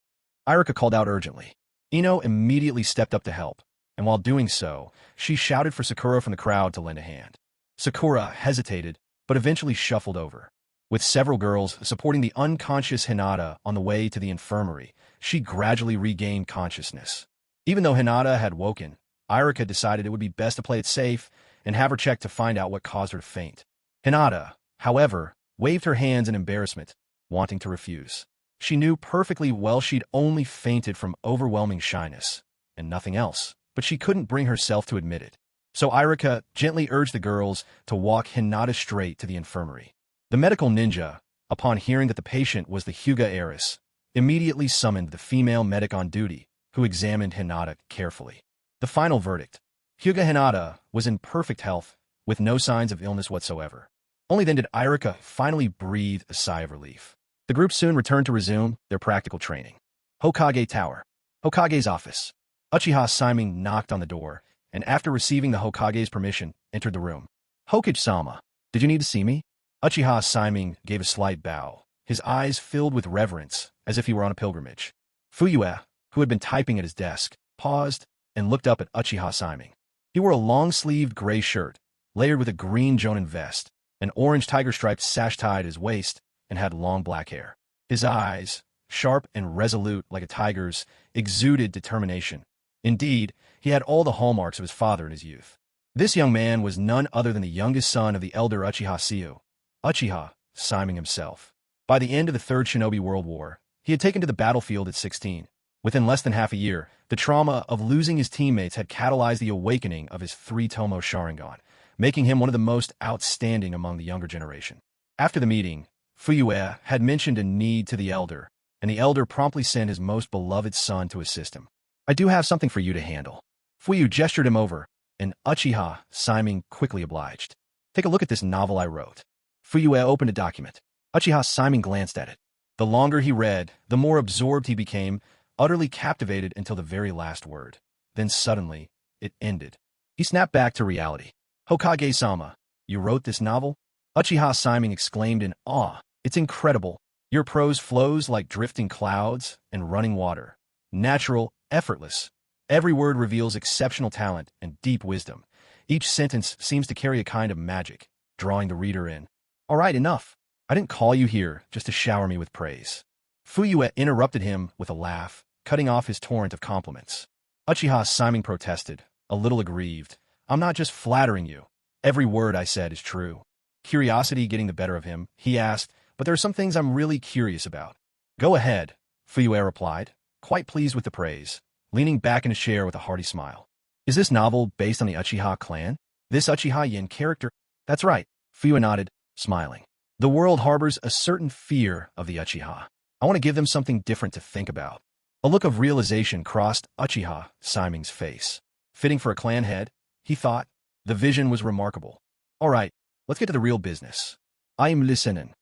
Irika called out urgently. Ino immediately stepped up to help, and while doing so, she shouted for Sakura from the crowd to lend a hand. Sakura hesitated, but eventually shuffled over. With several girls supporting the unconscious Hinata on the way to the infirmary, she gradually regained consciousness. Even though Hinata had woken, Irika decided it would be best to play it safe and have her checked to find out what caused her to faint. Hinata, however, waved her hands in embarrassment, wanting to refuse. She knew perfectly well she'd only fainted from overwhelming shyness, and nothing else, but she couldn't bring herself to admit it. So Irika gently urged the girls to walk Hinata straight to the infirmary. The medical ninja, upon hearing that the patient was the Hyuga heiress, immediately summoned the female medic on duty, who examined Hinata carefully. The final verdict: Hyuga Hinata was in perfect health, with no signs of illness whatsoever. Only then did Irika finally breathe a sigh of relief. The group soon returned to resume their practical training. Hokage Tower. Hokage's office. Uchiha Siming knocked on the door, and after receiving the Hokage's permission, entered the room. "Hokage-sama, did you need to see me?" Uchiha Siming gave a slight bow, his eyes filled with reverence, as if he were on a pilgrimage. Fuyue, who had been typing at his desk, paused and looked up at Uchiha Siming. He wore a long-sleeved gray shirt, layered with a green jonin vest, an orange tiger-striped sash tied at his waist, and had long black hair. His eyes, sharp and resolute like a tiger's, exuded determination. Indeed, he had all the hallmarks of his father in his youth. This young man was none other than the youngest son of the elder Uchiha Seiyu, Uchiha Siming himself. By the end of the Third Shinobi World War, he had taken to the battlefield at 16. Within less than half a year, the trauma of losing his teammates had catalyzed the awakening of his three-tomo Sharingan, making him one of the most outstanding among the younger generation. After the meeting, Fuyue had mentioned a need to the elder, and the elder promptly sent his most beloved son to assist him. "I do have something for you to handle." Fuyue gestured him over, and Uchiha Siming quickly obliged. "Take a look at this novel I wrote." Fuyue opened a document. Uchiha Siming glanced at it. The longer he read, the more absorbed he became, utterly captivated until the very last word. Then suddenly, it ended. He snapped back to reality. "Hokage-sama, You wrote this novel? Uchiha Simon exclaimed in awe. It's incredible. Your prose flows like drifting clouds and running water. Natural, effortless. Every word reveals exceptional talent and deep wisdom. Each sentence seems to carry a kind of magic, drawing the reader in. All right, enough. I didn't call you here just to shower me with praise. Fuyue interrupted him with a laugh, cutting off his torrent of compliments. Uchiha Simon protested, a little aggrieved. I'm not just flattering you. Every word I said is true. Curiosity getting the better of him, he asked, but there are some things I'm really curious about. Go ahead, Fuyue replied, quite pleased with the praise, leaning back in his chair with a hearty smile. Is this novel based on the Uchiha clan? This Uchiha Yin character? That's right, Fuyue nodded, smiling. The world harbors a certain fear of the Uchiha. I want to give them something different to think about. A look of realization crossed Uchiha Simon's face. Fitting for a clan head, he thought. The vision was remarkable. All right, let's get to the real business. I am listening.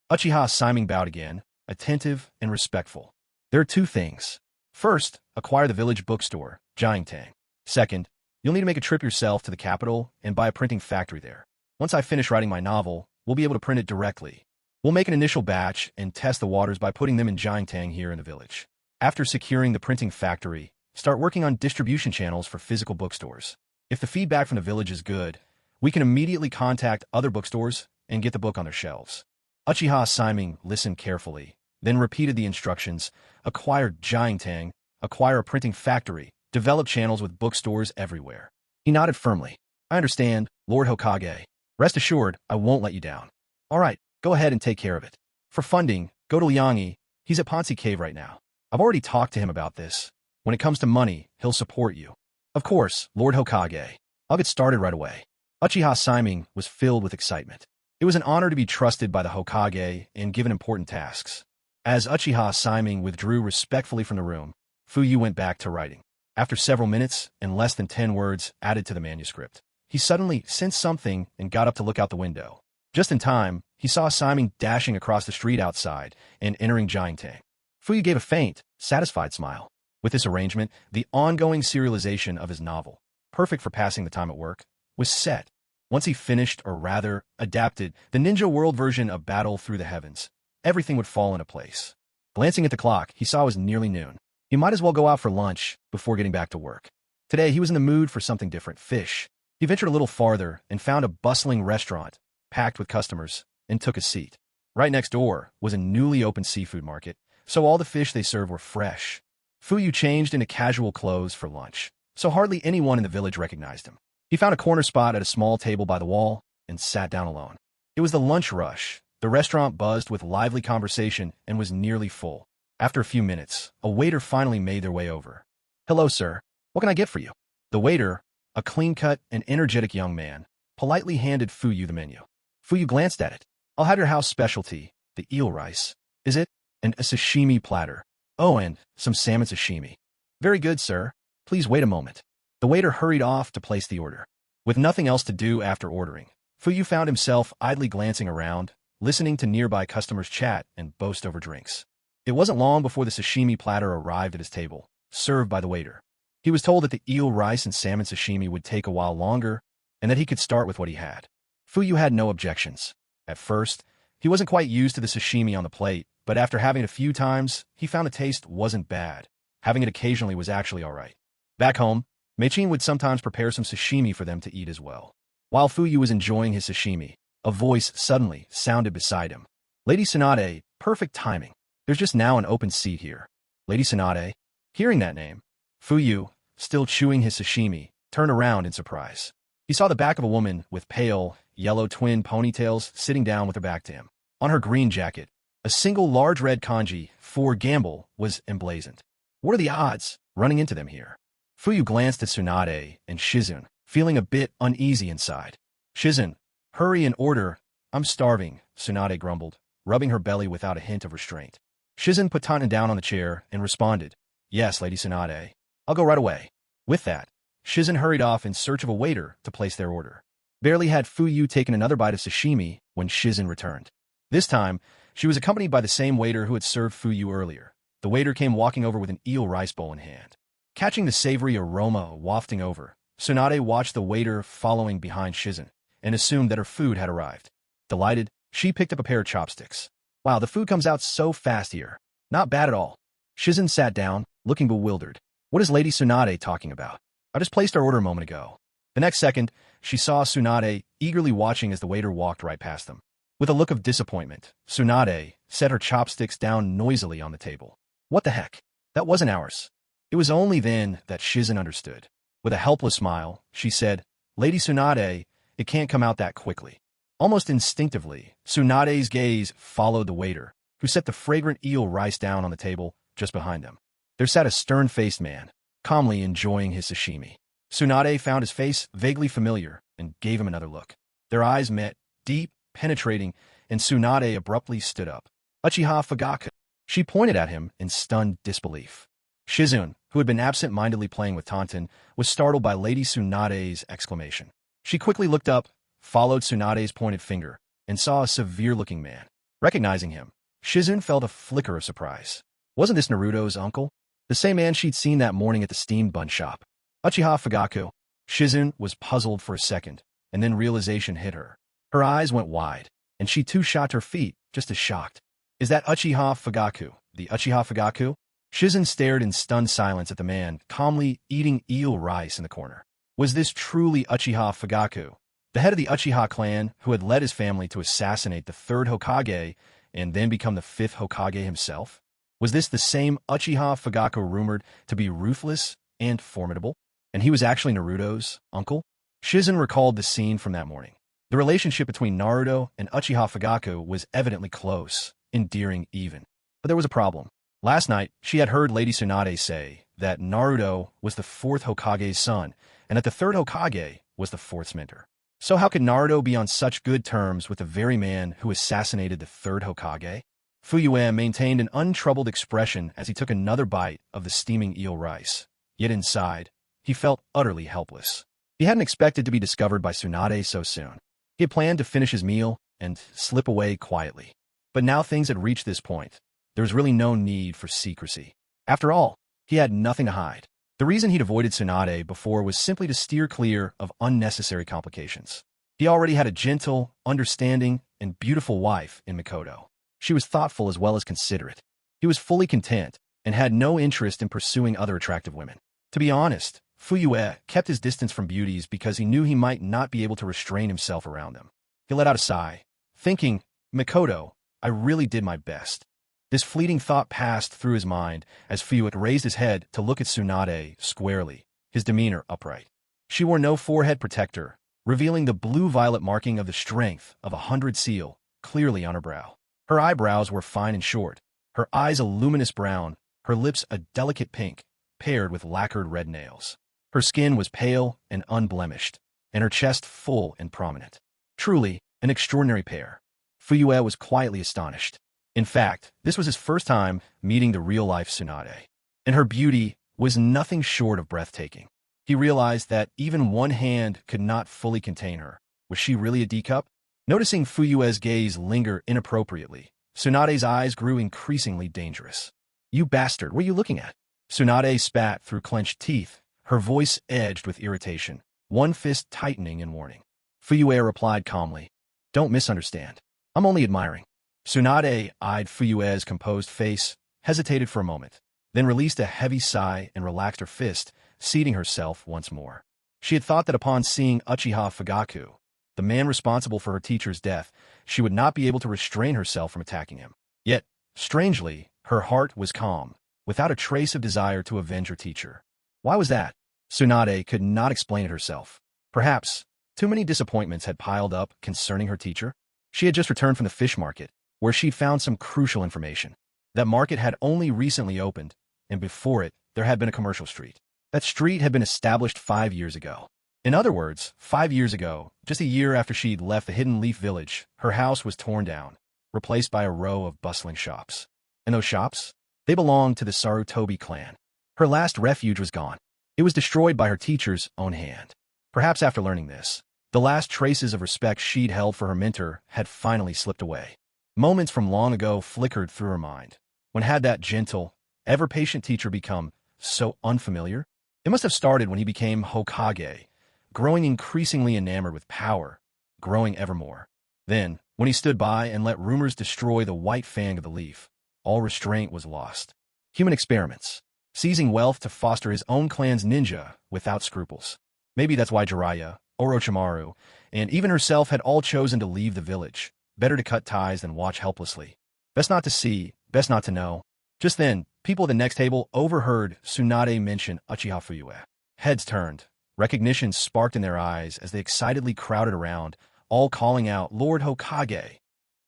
Uchiha Simon bowed again, attentive and respectful. There are two things. First, acquire the village bookstore, Jiangtang. Second, you'll need to make a trip yourself to the capital and buy a printing factory there. Once I finish writing my novel, we'll be able to print it directly. We'll make an initial batch and test the waters by putting them in Jiangtang here in the village. After securing the printing factory, start working on distribution channels for physical bookstores. If the feedback from the village is good, we can immediately contact other bookstores and get the book on their shelves. Uchiha Simon listened carefully, then repeated the instructions. Acquire Jiangtang, acquire a printing factory, develop channels with bookstores everywhere. He nodded firmly. I understand, Lord Hokage. Rest assured, I won't let you down. All right, go ahead and take care of it. For funding, go to Liangyi. He's at Ponzi Cave right now. I've already talked to him about this. When it comes to money, he'll support you. Of course, Lord Hokage. I'll get started right away. Uchiha Simon was filled with excitement. It was an honor to be trusted by the Hokage and given important tasks. As Uchiha Simon withdrew respectfully from the room, Fuyue went back to writing. After several minutes and less than 10 words added to the manuscript, he suddenly sensed something and got up to look out the window. Just in time, he saw Simon dashing across the street outside and entering Jiangtang. Fuyue gave a faint, satisfied smile. With this arrangement, the ongoing serialization of his novel, perfect for passing the time at work, was set. Once he finished, or rather, adapted, the Ninja World version of Battle Through the Heavens, everything would fall into place. Glancing at the clock, he saw it was nearly noon. He might as well go out for lunch before getting back to work. Today, he was in the mood for something different, fish. He ventured a little farther and found a bustling restaurant, packed with customers, and took a seat. Right next door was a newly opened seafood market, so all the fish they served were fresh. Fuyue changed into casual clothes for lunch, so hardly anyone in the village recognized him. He found a corner spot at a small table by the wall and sat down alone. It was the lunch rush. The restaurant buzzed with lively conversation and was nearly full. After a few minutes, a waiter finally made their way over. Hello, sir. What can I get for you? The waiter, a clean-cut and energetic young man, politely handed Fuyue the menu. Fuyue glanced at it. I'll have your house specialty, the eel rice. Is it? And a sashimi platter. Oh, and some salmon sashimi. Very good, sir. Please wait a moment. The waiter hurried off to place the order. With nothing else to do after ordering, Fuyue found himself idly glancing around, listening to nearby customers chat and boast over drinks. It wasn't long before the sashimi platter arrived at his table, served by the waiter. He was told that the eel rice and salmon sashimi would take a while longer, and that he could start with what he had. Fuyue had no objections. At first, he wasn't quite used to the sashimi on the plate, but after having it a few times, he found the taste wasn't bad. Having it occasionally was actually all right. Back home, Meichin would sometimes prepare some sashimi for them to eat as well. While Fuyue was enjoying his sashimi, a voice suddenly sounded beside him. Lady Tsunade, perfect timing. There's just now an open seat here. Lady Tsunade, hearing that name, Fuyue, still chewing his sashimi, turned around in surprise. He saw the back of a woman with pale, yellow twin ponytails sitting down with her back to him. On her green jacket, a single large red kanji, for gamble, was emblazoned. What are the odds, running into them here? Fuyue glanced at Tsunade and Shizun, feeling a bit uneasy inside. Shizun, hurry and order. I'm starving, Tsunade grumbled, rubbing her belly without a hint of restraint. Shizun put Tana down on the chair and responded, Yes, Lady Tsunade. I'll go right away. With that, Shizun hurried off in search of a waiter to place their order. Barely had Fuyue taken another bite of sashimi when Shizun returned. This time, she was accompanied by the same waiter who had served Fuyue earlier. The waiter came walking over with an eel rice bowl in hand. Catching the savory aroma wafting over, Tsunade watched the waiter following behind Shizun, and assumed that her food had arrived. Delighted, she picked up a pair of chopsticks. Wow, the food comes out so fast here. Not bad at all. Shizen sat down, looking bewildered. What is Lady Tsunade talking about? I just placed our order a moment ago. The next second, she saw Tsunade eagerly watching as the waiter walked right past them. With a look of disappointment, Tsunade set her chopsticks down noisily on the table. What the heck? That wasn't ours. It was only then that Shizen understood. With a helpless smile, she said, Lady Tsunade, it can't come out that quickly. Almost instinctively, Tsunade's gaze followed the waiter, who set the fragrant eel rice down on the table just behind them. There sat a stern-faced man, calmly enjoying his sashimi. Tsunade found his face vaguely familiar and gave him another look. Their eyes met, deep, penetrating, and Tsunade abruptly stood up. Uchiha Fugaku. She pointed at him in stunned disbelief. Shizun, who had been absent-mindedly playing with Taunton, was startled by Lady Tsunade's exclamation. She quickly looked up, followed Tsunade's pointed finger, and saw a severe-looking man. Recognizing him, Shizun felt a flicker of surprise. Wasn't this Naruto's uncle? The same man she'd seen that morning at the steamed bun shop. Uchiha Fugaku. Shizun was puzzled for a second, and then realization hit her. Her eyes went wide, and she too shot to her feet, just as shocked. Is that Uchiha Fugaku, the Uchiha Fugaku? Shizun stared in stunned silence at the man, calmly eating eel rice in the corner. Was this truly Uchiha Fugaku, the head of the Uchiha clan who had led his family to assassinate the third Hokage and then become the fifth Hokage himself? Was this the same Uchiha Fugaku rumored to be ruthless and formidable? And he was actually Naruto's uncle? Shizun recalled the scene from that morning. The relationship between Naruto and Uchiha Fugaku was evidently close, endearing even. But there was a problem. Last night, she had heard Lady Tsunade say that Naruto was the fourth Hokage's son, and that the third Hokage was the fourth's mentor. So how could Naruto be on such good terms with the very man who assassinated the third Hokage? Fuyue maintained an untroubled expression as he took another bite of the steaming eel rice. Yet inside, he felt utterly helpless. He hadn't expected to be discovered by Tsunade so soon. He had planned to finish his meal and slip away quietly. But now things had reached this point. There was really no need for secrecy. After all, he had nothing to hide. The reason he'd avoided Tsunade before was simply to steer clear of unnecessary complications. He already had a gentle, understanding, and beautiful wife in Mikoto. She was thoughtful as well as considerate. He was fully content and had no interest in pursuing other attractive women. To be honest, Fuyue kept his distance from beauties because he knew he might not be able to restrain himself around them. He let out a sigh, thinking, Mikoto, I really did my best. This fleeting thought passed through his mind as Fuyue raised his head to look at Tsunade squarely, his demeanor upright. She wore no forehead protector, revealing the blue-violet marking of the strength of 100 seal clearly on her brow. Her eyebrows were fine and short, her eyes a luminous brown, her lips a delicate pink, paired with lacquered red nails. Her skin was pale and unblemished, and her chest full and prominent. Truly, an extraordinary pair. Fuyue was quietly astonished. In fact, this was his first time meeting the real-life Tsunade, and her beauty was nothing short of breathtaking. He realized that even one hand could not fully contain her. Was she really a D-cup? Noticing Fuyue's gaze linger inappropriately, Tsunade's eyes grew increasingly dangerous. You bastard, what are you looking at? Tsunade spat through clenched teeth, her voice edged with irritation, one fist tightening in warning. Fuyue replied calmly, Don't misunderstand. I'm only admiring. Tsunade eyed Fuyue's composed face, hesitated for a moment, then released a heavy sigh and relaxed her fist, seating herself once more. She had thought that upon seeing Uchiha Fugaku, the man responsible for her teacher's death, she would not be able to restrain herself from attacking him. Yet, strangely, her heart was calm, without a trace of desire to avenge her teacher. Why was that? Tsunade could not explain it herself. Perhaps, too many disappointments had piled up concerning her teacher. She had just returned from the fish market, where she'd found some crucial information. That market had only recently opened, and before it, there had been a commercial street. That street had been established 5 years ago. In other words, 5 years ago, just a year after she'd left the Hidden Leaf Village, her house was torn down, replaced by a row of bustling shops. And those shops? They belonged to the Sarutobi clan. Her last refuge was gone. It was destroyed by her teacher's own hand. Perhaps after learning this, the last traces of respect she'd held for her mentor had finally slipped away. Moments from long ago flickered through her mind. When had that gentle, ever-patient teacher become so unfamiliar? It must have started when he became Hokage, growing increasingly enamored with power, growing ever more. Then, when he stood by and let rumors destroy the white fang of the leaf, all restraint was lost. Human experiments. Seizing wealth to foster his own clan's ninja without scruples. Maybe that's why Jiraiya, Orochimaru, and even herself had all chosen to leave the village. Better to cut ties than watch helplessly. Best not to see, best not to know. Just then, people at the next table overheard Tsunade mention Uchiha Fuyue. Heads turned. Recognition sparked in their eyes as they excitedly crowded around, all calling out, "Lord Hokage!"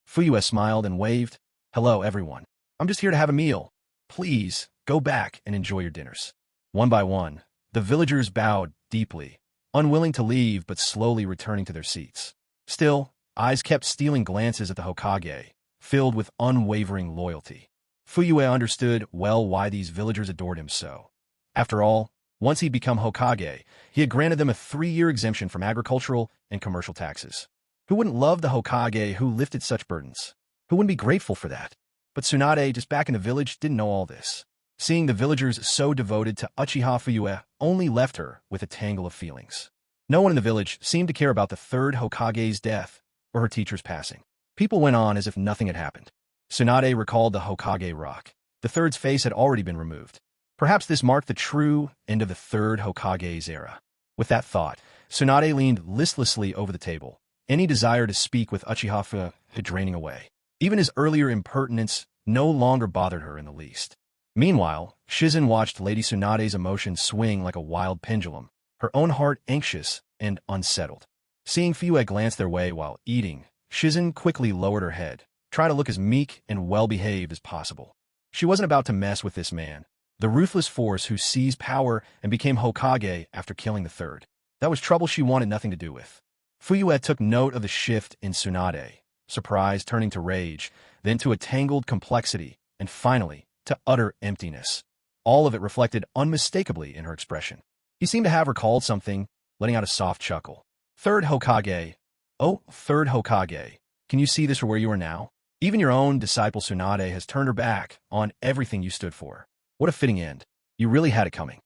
Fuyue smiled and waved. "Hello, everyone. I'm just here to have a meal. Please, go back and enjoy your dinners." One by one, the villagers bowed deeply, unwilling to leave but slowly returning to their seats. Still, eyes kept stealing glances at the Hokage, filled with unwavering loyalty. Fuyue understood well why these villagers adored him so. After all, once he'd become Hokage, he had granted them a 3-year exemption from agricultural and commercial taxes. Who wouldn't love the Hokage who lifted such burdens? Who wouldn't be grateful for that? But Tsunade, just back in the village, didn't know all this. Seeing the villagers so devoted to Uchiha Fuyue only left her with a tangle of feelings. No one in the village seemed to care about the third Hokage's death or her teacher's passing. People went on as if nothing had happened. Tsunade recalled the Hokage rock. The third's face had already been removed. Perhaps this marked the true end of the third Hokage's era. With that thought, Tsunade leaned listlessly over the table, any desire to speak with Uchiha Fuyue draining away. Even his earlier impertinence no longer bothered her in the least. Meanwhile, Shizen watched Lady Tsunade's emotions swing like a wild pendulum, her own heart anxious and unsettled. Seeing Fuyue glance their way while eating, Shizen quickly lowered her head, trying to look as meek and well-behaved as possible. She wasn't about to mess with this man, the ruthless force who seized power and became Hokage after killing the third. That was trouble she wanted nothing to do with. Fuyue took note of the shift in Tsunade, surprise turning to rage, then to a tangled complexity, and finally, to utter emptiness. All of it reflected unmistakably in her expression. He seemed to have recalled something, letting out a soft chuckle. "Third Hokage. Oh, third Hokage. Can you see this for where you are now? Even your own disciple Tsunade has turned her back on everything you stood for. What a fitting end. You really had it coming."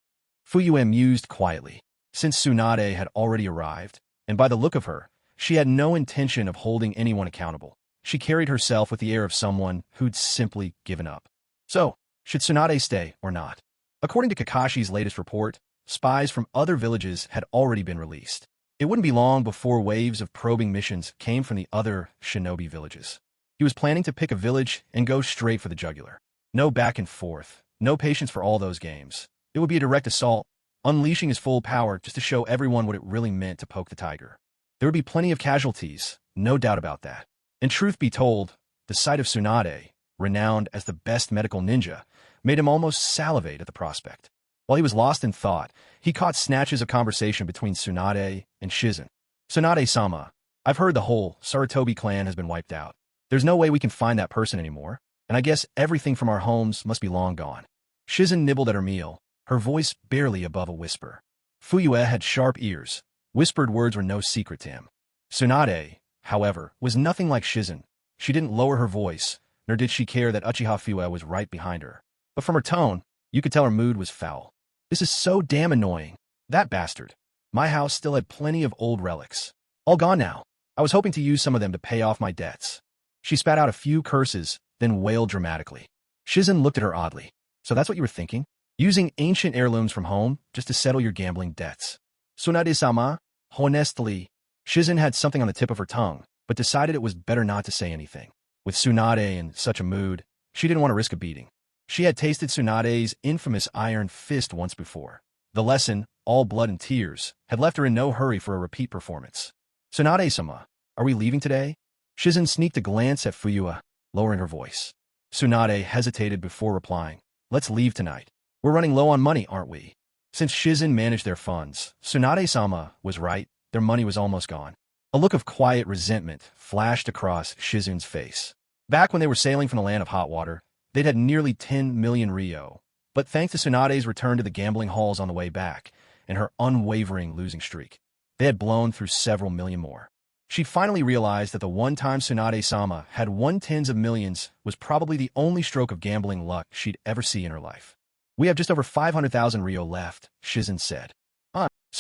Fuyue mused quietly. Since Tsunade had already arrived, and by the look of her, she had no intention of holding anyone accountable. She carried herself with the air of someone who'd simply given up. So, should Tsunade stay or not? According to Kakashi's latest report, spies from other villages had already been released. It wouldn't be long before waves of probing missions came from the other shinobi villages. He was planning to pick a village and go straight for the jugular. No back and forth, no patience for all those games. It would be a direct assault, unleashing his full power just to show everyone what it really meant to poke the tiger. There would be plenty of casualties, no doubt about that. And truth be told, the sight of Tsunade, renowned as the best medical ninja, made him almost salivate at the prospect. While he was lost in thought, he caught snatches of conversation between Tsunade and Shizen. "Tsunade-sama, I've heard the whole Sarutobi clan has been wiped out. There's no way we can find that person anymore, and I guess everything from our homes must be long gone." Shizen nibbled at her meal, her voice barely above a whisper. Fuyue had sharp ears. Whispered words were no secret to him. Tsunade, however, was nothing like Shizen. She didn't lower her voice, nor did she care that Uchiha Fuyue was right behind her. But from her tone, you could tell her mood was foul. "This is so damn annoying. That bastard. My house still had plenty of old relics. All gone now. I was hoping to use some of them to pay off my debts." She spat out a few curses, then wailed dramatically. Shizen looked at her oddly. "So that's what you were thinking? Using ancient heirlooms from home just to settle your gambling debts?" "Tsunade-sama, honestly." Shizen had something on the tip of her tongue, but decided it was better not to say anything. With Tsunade in such a mood, she didn't want to risk a beating. She had tasted Tsunade's infamous iron fist once before. The lesson, all blood and tears, had left her in no hurry for a repeat performance. "Tsunade-sama, are we leaving today?" Shizen sneaked a glance at Fuyue, lowering her voice. Tsunade hesitated before replying. "Let's leave tonight. We're running low on money, aren't we?" Since Shizen managed their funds, Tsunade-sama was right. Their money was almost gone. A look of quiet resentment flashed across Shizen's face. Back when they were sailing from the land of hot water, they'd had nearly 10 million ryo. But thanks to Tsunade's return to the gambling halls on the way back, and her unwavering losing streak, they had blown through several million more. She finally realized that the one time Tsunade-sama had won tens of millions was probably the only stroke of gambling luck she'd ever see in her life. "We have just over 500,000 ryo left," Shizen said.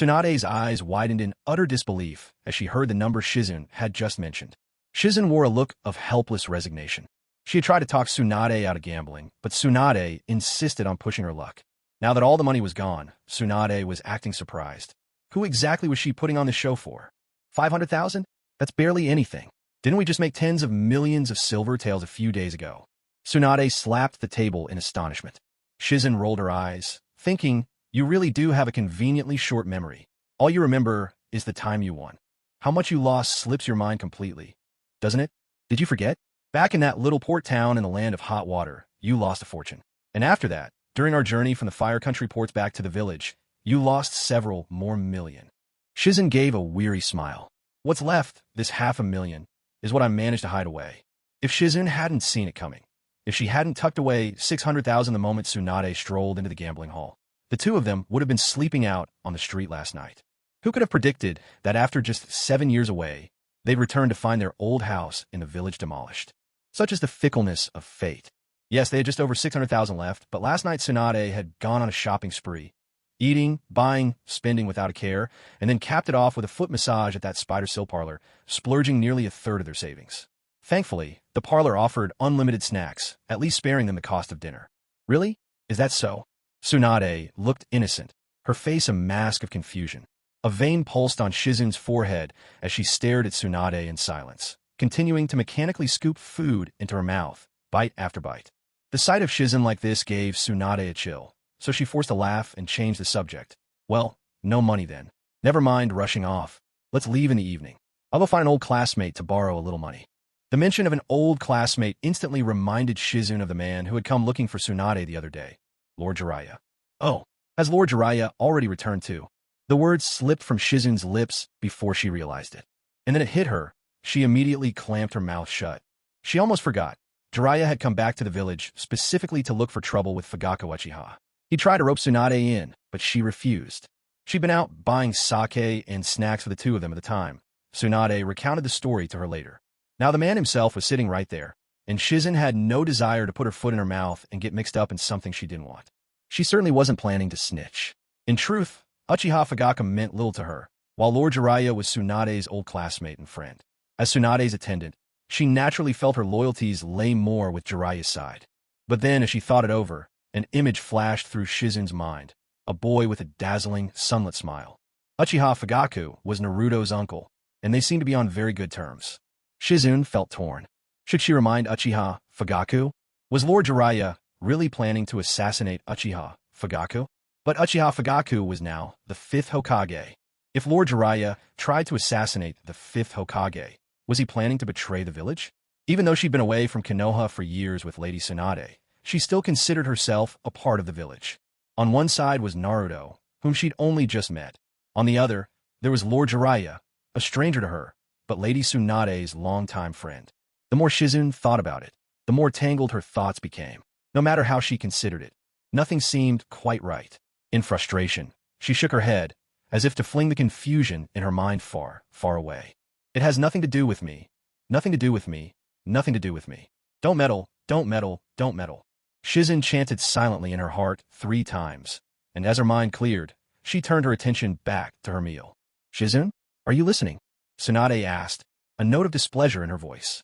Tsunade's eyes widened in utter disbelief as she heard the number Shizune had just mentioned. Shizune wore a look of helpless resignation. She had tried to talk Tsunade out of gambling, but Tsunade insisted on pushing her luck. Now that all the money was gone, Tsunade was acting surprised. Who exactly was she putting on the show for? 500,000? That's barely anything. Didn't we just make tens of millions of silver tails a few days ago? Tsunade slapped the table in astonishment. Shizune rolled her eyes, thinking, you really do have a conveniently short memory. All you remember is the time you won. How much you lost slips your mind completely, doesn't it? Did you forget? Back in that little port town in the land of hot water, you lost a fortune. And after that, during our journey from the Fire Country ports back to the village, you lost several more million. Shizune gave a weary smile. What's left, this 500,000, is what I managed to hide away. If Shizune hadn't seen it coming, if she hadn't tucked away 600,000 the moment Tsunade strolled into the gambling hall, the two of them would have been sleeping out on the street last night. Who could have predicted that after just 7 years away, they'd return to find their old house in the village demolished? Such is the fickleness of fate. Yes, they had just over 600,000 left, but last night Tsunade had gone on a shopping spree, eating, buying, spending without a care, and then capped it off with a foot massage at that Spider Sill parlor, splurging nearly a third of their savings. Thankfully, the parlor offered unlimited snacks, at least sparing them the cost of dinner. Really? Is that so? Tsunade looked innocent, her face a mask of confusion. A vein pulsed on Shizune's forehead as she stared at Tsunade in silence, continuing to mechanically scoop food into her mouth, bite after bite. The sight of Shizune like this gave Tsunade a chill, so she forced a laugh and changed the subject. Well, no money then. Never mind rushing off. Let's leave in the evening. I'll go find an old classmate to borrow a little money. The mention of an old classmate instantly reminded Shizune of the man who had come looking for Tsunade the other day, Lord Jiraiya. Oh, has Lord Jiraiya already returned too? The words slipped from Shizune's lips before she realized it. And then it hit her. She immediately clamped her mouth shut. She almost forgot. Jiraiya had come back to the village specifically to look for trouble with Fugaku Uchiha. He tried to rope Tsunade in, but she refused. She'd been out buying sake and snacks for the two of them at the time. Tsunade recounted the story to her later. Now the man himself was sitting right there, and Shizune had no desire to put her foot in her mouth and get mixed up in something she didn't want. She certainly wasn't planning to snitch. In truth, Uchiha Fugaku meant little to her, while Lord Jiraiya was Tsunade's old classmate and friend. As Tsunade's attendant, she naturally felt her loyalties lay more with Jiraiya's side. But then, as she thought it over, an image flashed through Shizune's mind, a boy with a dazzling, sunlit smile. Uchiha Fugaku was Naruto's uncle, and they seemed to be on very good terms. Shizune felt torn. Should she remind Uchiha Fugaku? Was Lord Jiraiya really planning to assassinate Uchiha Fugaku? But Uchiha Fugaku was now the 5th Hokage. If Lord Jiraiya tried to assassinate the 5th Hokage, was he planning to betray the village? Even though she'd been away from Konoha for years with Lady Tsunade, she still considered herself a part of the village. On one side was Naruto, whom she'd only just met. On the other, there was Lord Jiraiya, a stranger to her, but Lady Tsunade's longtime friend. The more Shizune thought about it, the more tangled her thoughts became. No matter how she considered it, nothing seemed quite right. In frustration, she shook her head, as if to fling the confusion in her mind far, far away. It has nothing to do with me. Nothing to do with me. Nothing to do with me. Don't meddle, don't meddle, don't meddle. Shizune chanted silently in her heart 3 times, and as her mind cleared, she turned her attention back to her meal. Shizune, are you listening? Tsunade asked, a note of displeasure in her voice.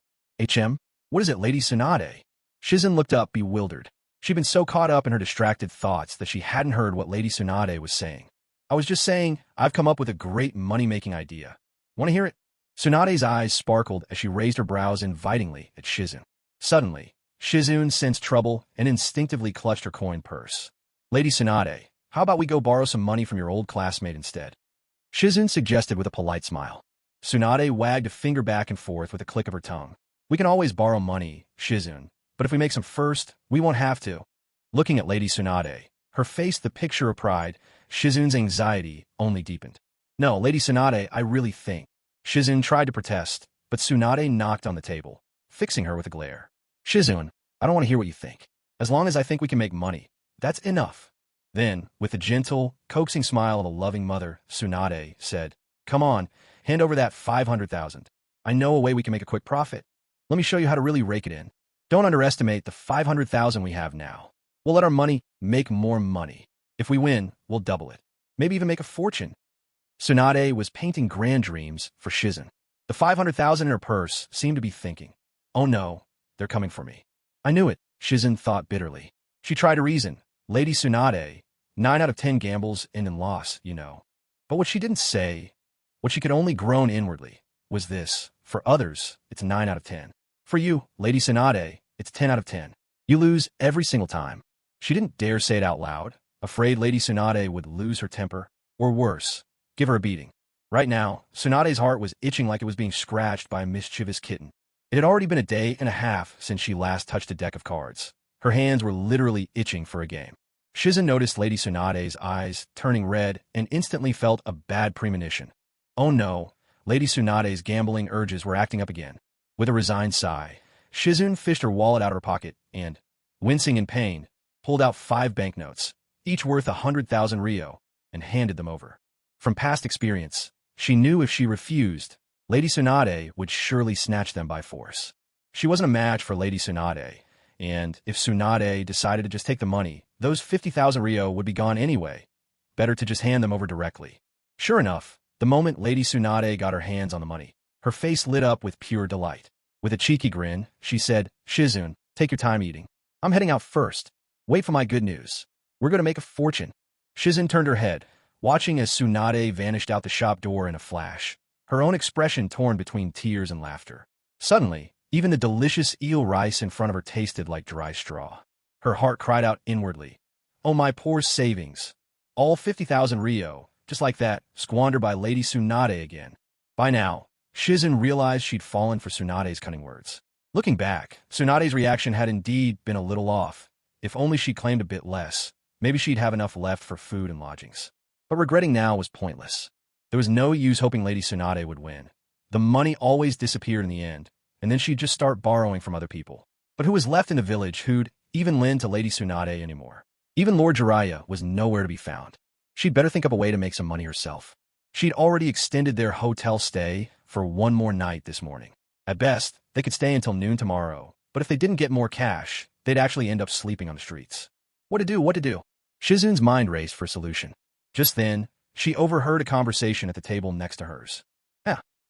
What is it, Lady Tsunade? Shizune looked up bewildered. She'd been so caught up in her distracted thoughts that she hadn't heard what Lady Tsunade was saying. I was just saying, I've come up with a great money-making idea. Want to hear it? Tsunade's eyes sparkled as she raised her brows invitingly at Shizune. Suddenly, Shizune sensed trouble and instinctively clutched her coin purse. Lady Tsunade, how about we go borrow some money from your old classmate instead? Shizune suggested with a polite smile. Tsunade wagged a finger back and forth with a click of her tongue. We can always borrow money, Shizune, but if we make some first, we won't have to. Looking at Lady Tsunade, her face the picture of pride, Shizune's anxiety only deepened. No, Lady Tsunade, I really think. Shizune tried to protest, but Tsunade knocked on the table, fixing her with a glare. Shizune, I don't want to hear what you think. As long as I think we can make money, that's enough. Then, with the gentle, coaxing smile of a loving mother, Tsunade said, Come on, hand over that 500,000. I know a way we can make a quick profit. Let me show you how to really rake it in. Don't underestimate the 500,000 we have now. We'll let our money make more money. If we win, we'll double it. Maybe even make a fortune. Tsunade was painting grand dreams for Shizen. The 500,000 in her purse seemed to be thinking, "Oh no, they're coming for me." "I knew it," Shizen thought bitterly. She tried to reason. Lady Tsunade, 9 out of 10 gambles end in loss, you know. But what she didn't say, what she could only groan inwardly, was this: for others, it's 9 out of 10. For you, Lady Tsunade, it's 10 out of 10. You lose every single time. She didn't dare say it out loud, afraid Lady Tsunade would lose her temper, or worse, give her a beating. Right now, Tsunade's heart was itching like it was being scratched by a mischievous kitten. It had already been a day and a half since she last touched a deck of cards. Her hands were literally itching for a game. Shizen noticed Lady Tsunade's eyes turning red and instantly felt a bad premonition. Oh no, Lady Tsunade's gambling urges were acting up again. With a resigned sigh, Shizen fished her wallet out of her pocket and, wincing in pain, pulled out 5 banknotes, each worth 100,000 ryo, and handed them over. From past experience, she knew if she refused, Lady Tsunade would surely snatch them by force. She wasn't a match for Lady Tsunade, and if Tsunade decided to just take the money, those 50,000 ryo would be gone anyway. Better to just hand them over directly. Sure enough, the moment Lady Tsunade got her hands on the money, her face lit up with pure delight. With a cheeky grin, she said, "Shizun, take your time eating. I'm heading out first. Wait for my good news. We're going to make a fortune." Shizen turned her head, watching as Tsunade vanished out the shop door in a flash, her own expression torn between tears and laughter. Suddenly, even the delicious eel rice in front of her tasted like dry straw. Her heart cried out inwardly, "Oh, my poor savings. All 50,000 ryo, just like that, squandered by Lady Tsunade again." By now, Shizen realized she'd fallen for Tsunade's cunning words. Looking back, Tsunade's reaction had indeed been a little off. If only she claimed a bit less, maybe she'd have enough left for food and lodgings. But regretting now was pointless. There was no use hoping Lady Tsunade would win. The money always disappeared in the end, and then she'd just start borrowing from other people. But who was left in the village who'd even lend to Lady Tsunade anymore? Even Lord Jiraiya was nowhere to be found. She'd better think up a way to make some money herself. She'd already extended their hotel stay for one more night this morning. At best, they could stay until noon tomorrow, but if they didn't get more cash, they'd actually end up sleeping on the streets. What to do? Shizen's mind raced for a solution. Just then, she overheard a conversation at the table next to hers.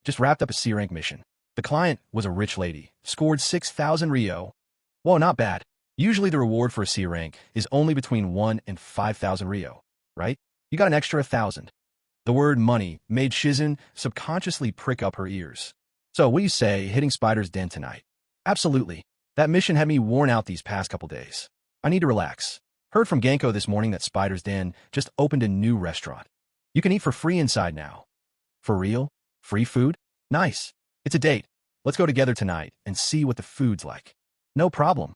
Just wrapped up a C-rank mission. The client was a rich lady, scored 6,000 ryo. Whoa, not bad. Usually the reward for a C-rank is only between 1 and 5,000 ryo, right? You got an extra 1,000. The word money made Shizen subconsciously prick up her ears. "So, what do you say, hitting Spider's Den tonight?" "Absolutely. That mission had me worn out these past couple days. I need to relax. Heard from Genko this morning that Spider's Den just opened a new restaurant. You can eat for free inside now." "For real? Free food? Nice. It's a date. Let's go together tonight and see what the food's like." "No problem."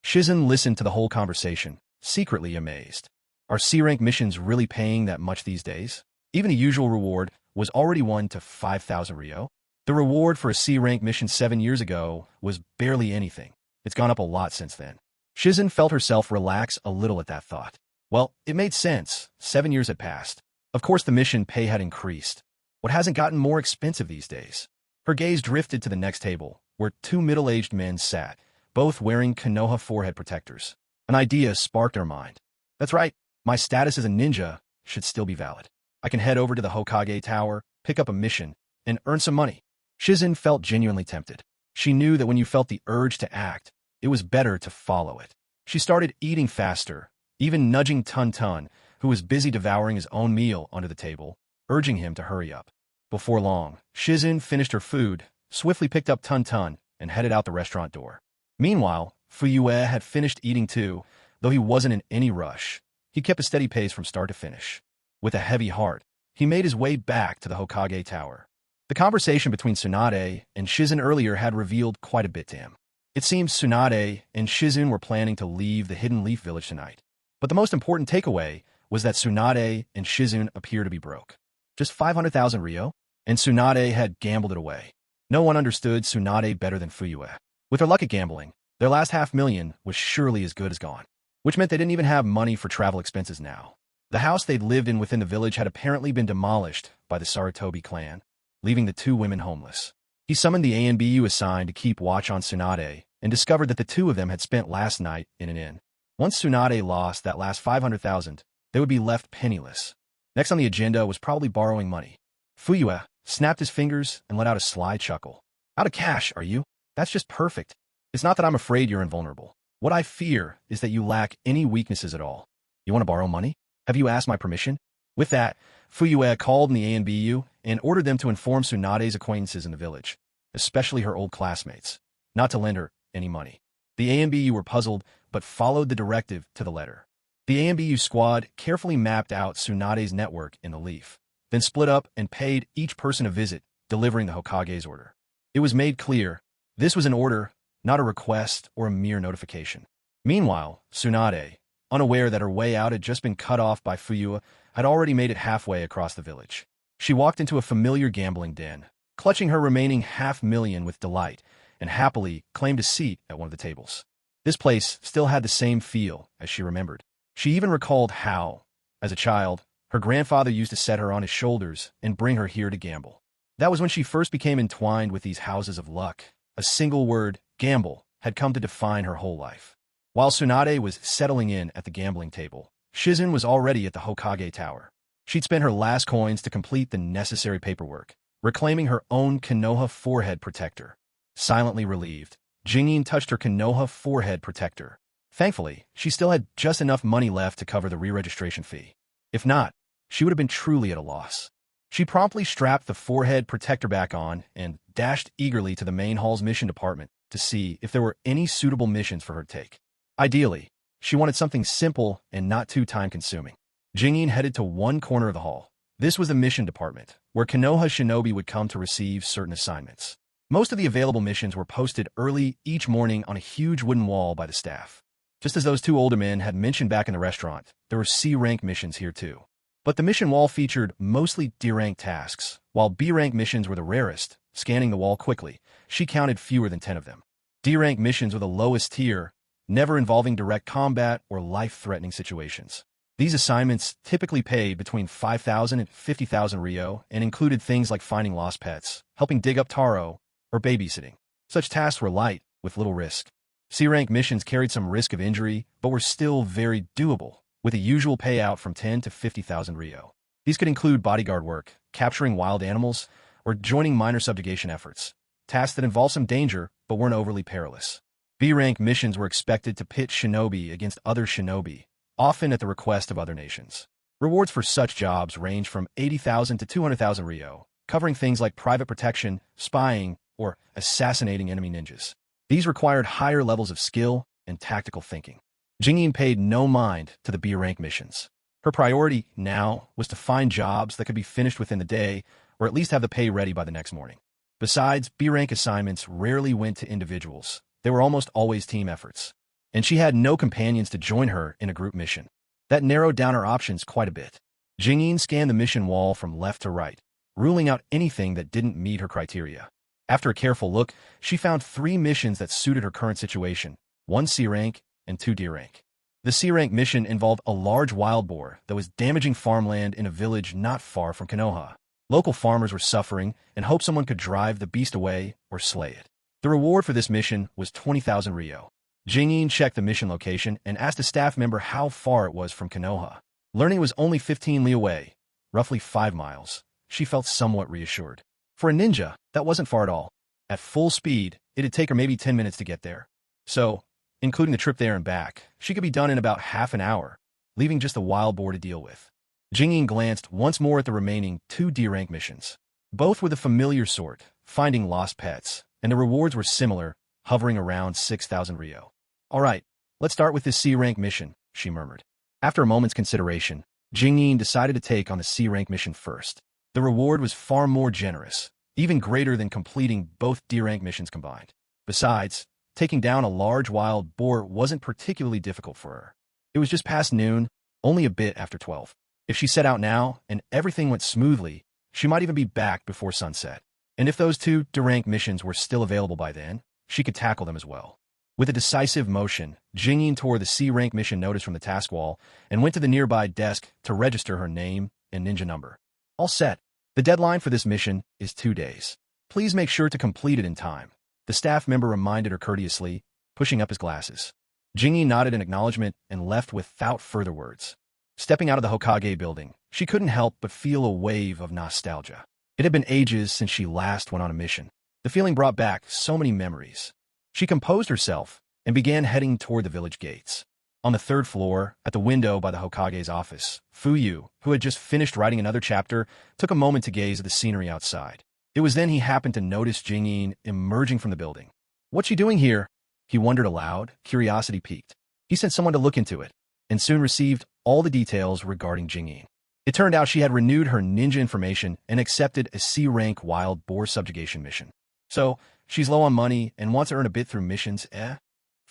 Shizen listened to the whole conversation, secretly amazed. Are C-rank missions really paying that much these days? Even the usual reward was already 1 to 5,000 ryo. The reward for a C-rank mission 7 years ago was barely anything. It's gone up a lot since then. Shizen felt herself relax a little at that thought. Well, it made sense. 7 years had passed. Of course the mission pay had increased. What hasn't gotten more expensive these days? Her gaze drifted to the next table, where 2 middle-aged men sat, both wearing Konoha forehead protectors. An idea sparked her mind. That's right, my status as a ninja should still be valid. I can head over to the Hokage Tower, pick up a mission, and earn some money. Shizen felt genuinely tempted. She knew that when you felt the urge to act, it was better to follow it. She started eating faster, even nudging Tun, who was busy devouring his own meal under the table, urging him to hurry up. Before long, Shizen finished her food, swiftly picked up Tun, and headed out the restaurant door. Meanwhile, Fuyue had finished eating too, though he wasn't in any rush. He kept a steady pace from start to finish. With a heavy heart, he made his way back to the Hokage Tower. The conversation between Tsunade and Shizen earlier had revealed quite a bit to him. It seems Tsunade and Shizen were planning to leave the Hidden Leaf Village tonight. But the most important takeaway was that Tsunade and Shizen appear to be broke. Just 500,000 ryo? And Tsunade had gambled it away. No one understood Tsunade better than Fuyue. With her luck at gambling, their last 500,000 was surely as good as gone, which meant they didn't even have money for travel expenses now. The house they'd lived in within the village had apparently been demolished by the Saratobi clan, leaving the 2 women homeless. He summoned the ANBU assigned to keep watch on Tsunade and discovered that the 2 of them had spent last night in an inn. Once Tsunade lost that last 500,000, they would be left penniless. Next on the agenda was probably borrowing money. Fuyue snapped his fingers and let out a sly chuckle. Out of cash, are you? That's just perfect. It's not that I'm afraid you're invulnerable. What I fear is that you lack any weaknesses at all. You want to borrow money? Have you asked my permission? With that, Fuyue called in the ANBU and ordered them to inform Tsunade's acquaintances in the village, especially her old classmates, not to lend her any money. The ANBU were puzzled, but followed the directive to the letter. The ANBU squad carefully mapped out Tsunade's network in the leaf, then split up and paid each person a visit, delivering the Hokage's order. It was made clear this was an order, not a request or a mere notification. Meanwhile, Tsunade, unaware that her way out had just been cut off by Fuyue, had already made it halfway across the village. She walked into a familiar gambling den, clutching her remaining $500,000 with delight, and happily claimed a seat at one of the tables. This place still had the same feel as she remembered. She even recalled how, as a child, her grandfather used to set her on his shoulders and bring her here to gamble. That was when she first became entwined with these houses of luck. A single word, gamble, had come to define her whole life. While Tsunade was settling in at the gambling table, Shizen was already at the Hokage Tower. She'd spent her last coins to complete the necessary paperwork, reclaiming her own Konoha forehead protector. Silently relieved, Jingyin touched her Konoha forehead protector. Thankfully, she still had just enough money left to cover the re-registration fee. If not, she would have been truly at a loss. She promptly strapped the forehead protector back on and dashed eagerly to the main hall's mission department to see if there were any suitable missions for her to take. Ideally, she wanted something simple and not too time-consuming. Jingyin headed to one corner of the hall. This was the mission department, where Konoha shinobi would come to receive certain assignments. Most of the available missions were posted early each morning on a huge wooden wall by the staff. Just as those two older men had mentioned back in the restaurant, there were C-rank missions here too. But the mission wall featured mostly D-rank tasks, while B-rank missions were the rarest. Scanning the wall quickly, she counted fewer than 10 of them. D-rank missions were the lowest tier, never involving direct combat or life-threatening situations. These assignments typically paid between 5,000 and 50,000 ryo and included things like finding lost pets, helping dig up taro, or babysitting. Such tasks were light, with little risk. C-rank missions carried some risk of injury, but were still very doable, with a usual payout from 10 to 50,000 ryo. These could include bodyguard work, capturing wild animals, or joining minor subjugation efforts, tasks that involved some danger but weren't overly perilous. B-rank missions were expected to pit shinobi against other shinobi, often at the request of other nations. Rewards for such jobs ranged from 80,000 to 200,000 ryo, covering things like private protection, spying, or assassinating enemy ninjas. These required higher levels of skill and tactical thinking. Jingyin paid no mind to the B-rank missions. Her priority now was to find jobs that could be finished within the day, or at least have the pay ready by the next morning. Besides, B-rank assignments rarely went to individuals. They were almost always team efforts. And she had no companions to join her in a group mission. That narrowed down her options quite a bit. Jingyin scanned the mission wall from left to right, ruling out anything that didn't meet her criteria. After a careful look, she found 3 missions that suited her current situation, 1 C-rank and 2 D-rank. The C-rank mission involved a large wild boar that was damaging farmland in a village not far from Konoha. Local farmers were suffering and hoped someone could drive the beast away or slay it. The reward for this mission was 20,000 ryo. Jingyin checked the mission location and asked a staff member how far it was from Konoha. Learning it was only 15 li away, roughly 5 miles, she felt somewhat reassured. For a ninja, that wasn't far at all. At full speed, it'd take her maybe 10 minutes to get there. So, including the trip there and back, she could be done in about half an hour, leaving just a wild boar to deal with. Jingyin glanced once more at the remaining 2 D-rank missions. Both were the familiar sort, finding lost pets, and the rewards were similar, hovering around 6,000 ryo. All right, let's start with this C-rank mission, she murmured. After a moment's consideration, Jingyin decided to take on the C-rank mission first. The reward was far more generous, even greater than completing both D-rank missions combined. Besides, taking down a large wild boar wasn't particularly difficult for her. It was just past noon, only a bit after 12. If she set out now and everything went smoothly, she might even be back before sunset. And if those 2 D-rank missions were still available by then, she could tackle them as well. With a decisive motion, Jingyin tore the C-rank mission notice from the task wall and went to the nearby desk to register her name and ninja number. All set. The deadline for this mission is 2 days. Please make sure to complete it in time, the staff member reminded her courteously, pushing up his glasses. Jingyin nodded in acknowledgement and left without further words. Stepping out of the Hokage building, she couldn't help but feel a wave of nostalgia. It had been ages since she last went on a mission. The feeling brought back so many memories. She composed herself and began heading toward the village gates. On the third floor, at the window by the Hokage's office, Fuyu, who had just finished writing another chapter, took a moment to gaze at the scenery outside. It was then he happened to notice Jingyin emerging from the building. "What's she doing here?" he wondered aloud, curiosity piqued. He sent someone to look into it, and soon received all the details regarding Jingyin. It turned out she had renewed her ninja information and accepted a C-rank wild boar subjugation mission. So, she's low on money and wants to earn a bit through missions, eh?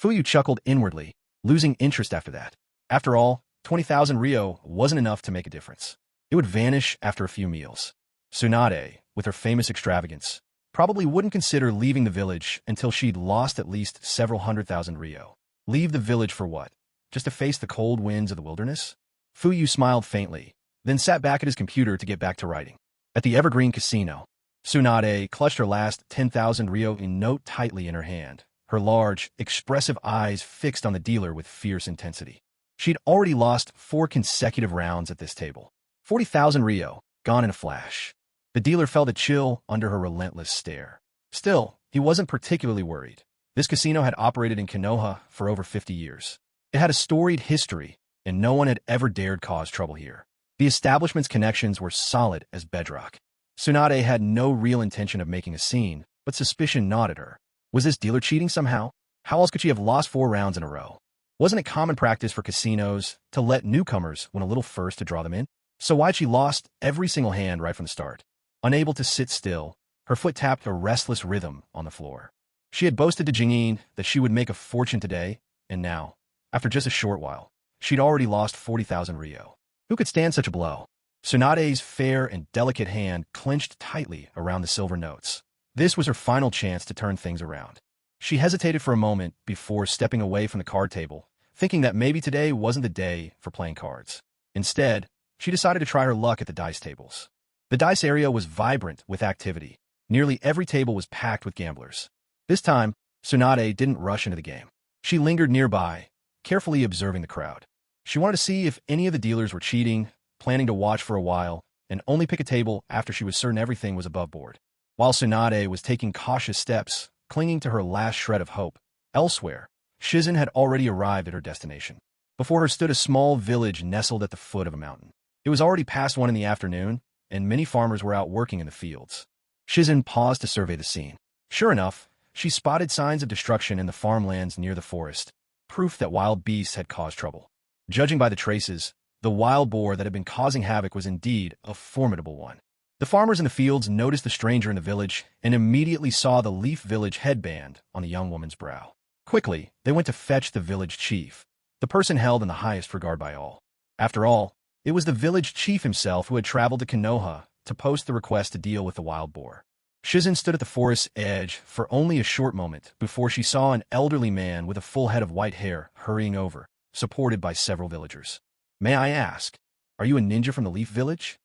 Fuyu chuckled inwardly, losing interest after that. After all, 20,000 Ryo wasn't enough to make a difference. It would vanish after a few meals. Tsunade, with her famous extravagance, probably wouldn't consider leaving the village until she'd lost at least several 100,000 Ryo. Leave the village for what? Just to face the cold winds of the wilderness? Fuyu smiled faintly, then sat back at his computer to get back to writing. At the Evergreen Casino, Tsunade clutched her last 10,000 Ryo in note tightly in her hand, her large, expressive eyes fixed on the dealer with fierce intensity. She'd already lost 4 consecutive rounds at this table. 40,000 Ryo, gone in a flash. The dealer felt a chill under her relentless stare. Still, he wasn't particularly worried. This casino had operated in Konoha for over 50 years. It had a storied history, and no one had ever dared cause trouble here. The establishment's connections were solid as bedrock. Tsunade had no real intention of making a scene, but suspicion gnawed at her. Was this dealer cheating somehow? How else could she have lost 4 rounds in a row? Wasn't it common practice for casinos to let newcomers win a little first to draw them in? So why'd she lost every single hand right from the start? Unable to sit still, her foot tapped a restless rhythm on the floor. She had boasted to Jingyin that she would make a fortune today, and now, after just a short while, she'd already lost 40,000 Ryo. Who could stand such a blow? Tsunade's fair and delicate hand clenched tightly around the silver notes. This was her final chance to turn things around. She hesitated for a moment before stepping away from the card table, thinking that maybe today wasn't the day for playing cards. Instead, she decided to try her luck at the dice tables. The dice area was vibrant with activity. Nearly every table was packed with gamblers. This time, Tsunade didn't rush into the game. She lingered nearby, carefully observing the crowd. She wanted to see if any of the dealers were cheating, planning to watch for a while, and only pick a table after she was certain everything was above board. While Tsunade was taking cautious steps, clinging to her last shred of hope, elsewhere, Shizen had already arrived at her destination. Before her stood a small village nestled at the foot of a mountain. It was already past 1 in the afternoon, and many farmers were out working in the fields. Shizen paused to survey the scene. Sure enough, she spotted signs of destruction in the farmlands near the forest, proof that wild beasts had caused trouble. Judging by the traces, the wild boar that had been causing havoc was indeed a formidable one. The farmers in the fields noticed the stranger in the village and immediately saw the Leaf Village headband on the young woman's brow. Quickly, they went to fetch the village chief, the person held in the highest regard by all. After all, it was the village chief himself who had traveled to Konoha to post the request to deal with the wild boar. Shizen stood at the forest's edge for only a short moment before she saw an elderly man with a full head of white hair hurrying over, supported by several villagers. "May I ask, are you a ninja from the Leaf Village?"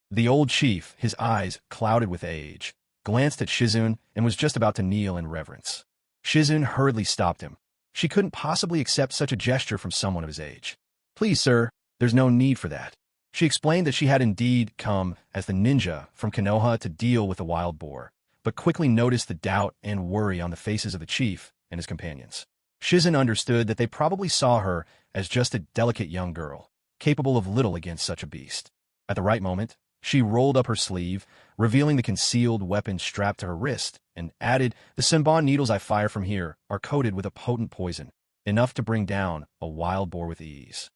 The old chief, his eyes clouded with age, glanced at Shizune and was just about to kneel in reverence. Shizune hurriedly stopped him. She couldn't possibly accept such a gesture from someone of his age. "Please, sir, there's no need for that." She explained that she had indeed come as the ninja from Konoha to deal with the wild boar, but quickly noticed the doubt and worry on the faces of the chief and his companions. Shizen understood that they probably saw her as just a delicate young girl, capable of little against such a beast. At the right moment, she rolled up her sleeve, revealing the concealed weapon strapped to her wrist, and added, "The senbon needles I fire from here are coated with a potent poison, enough to bring down a wild boar with ease."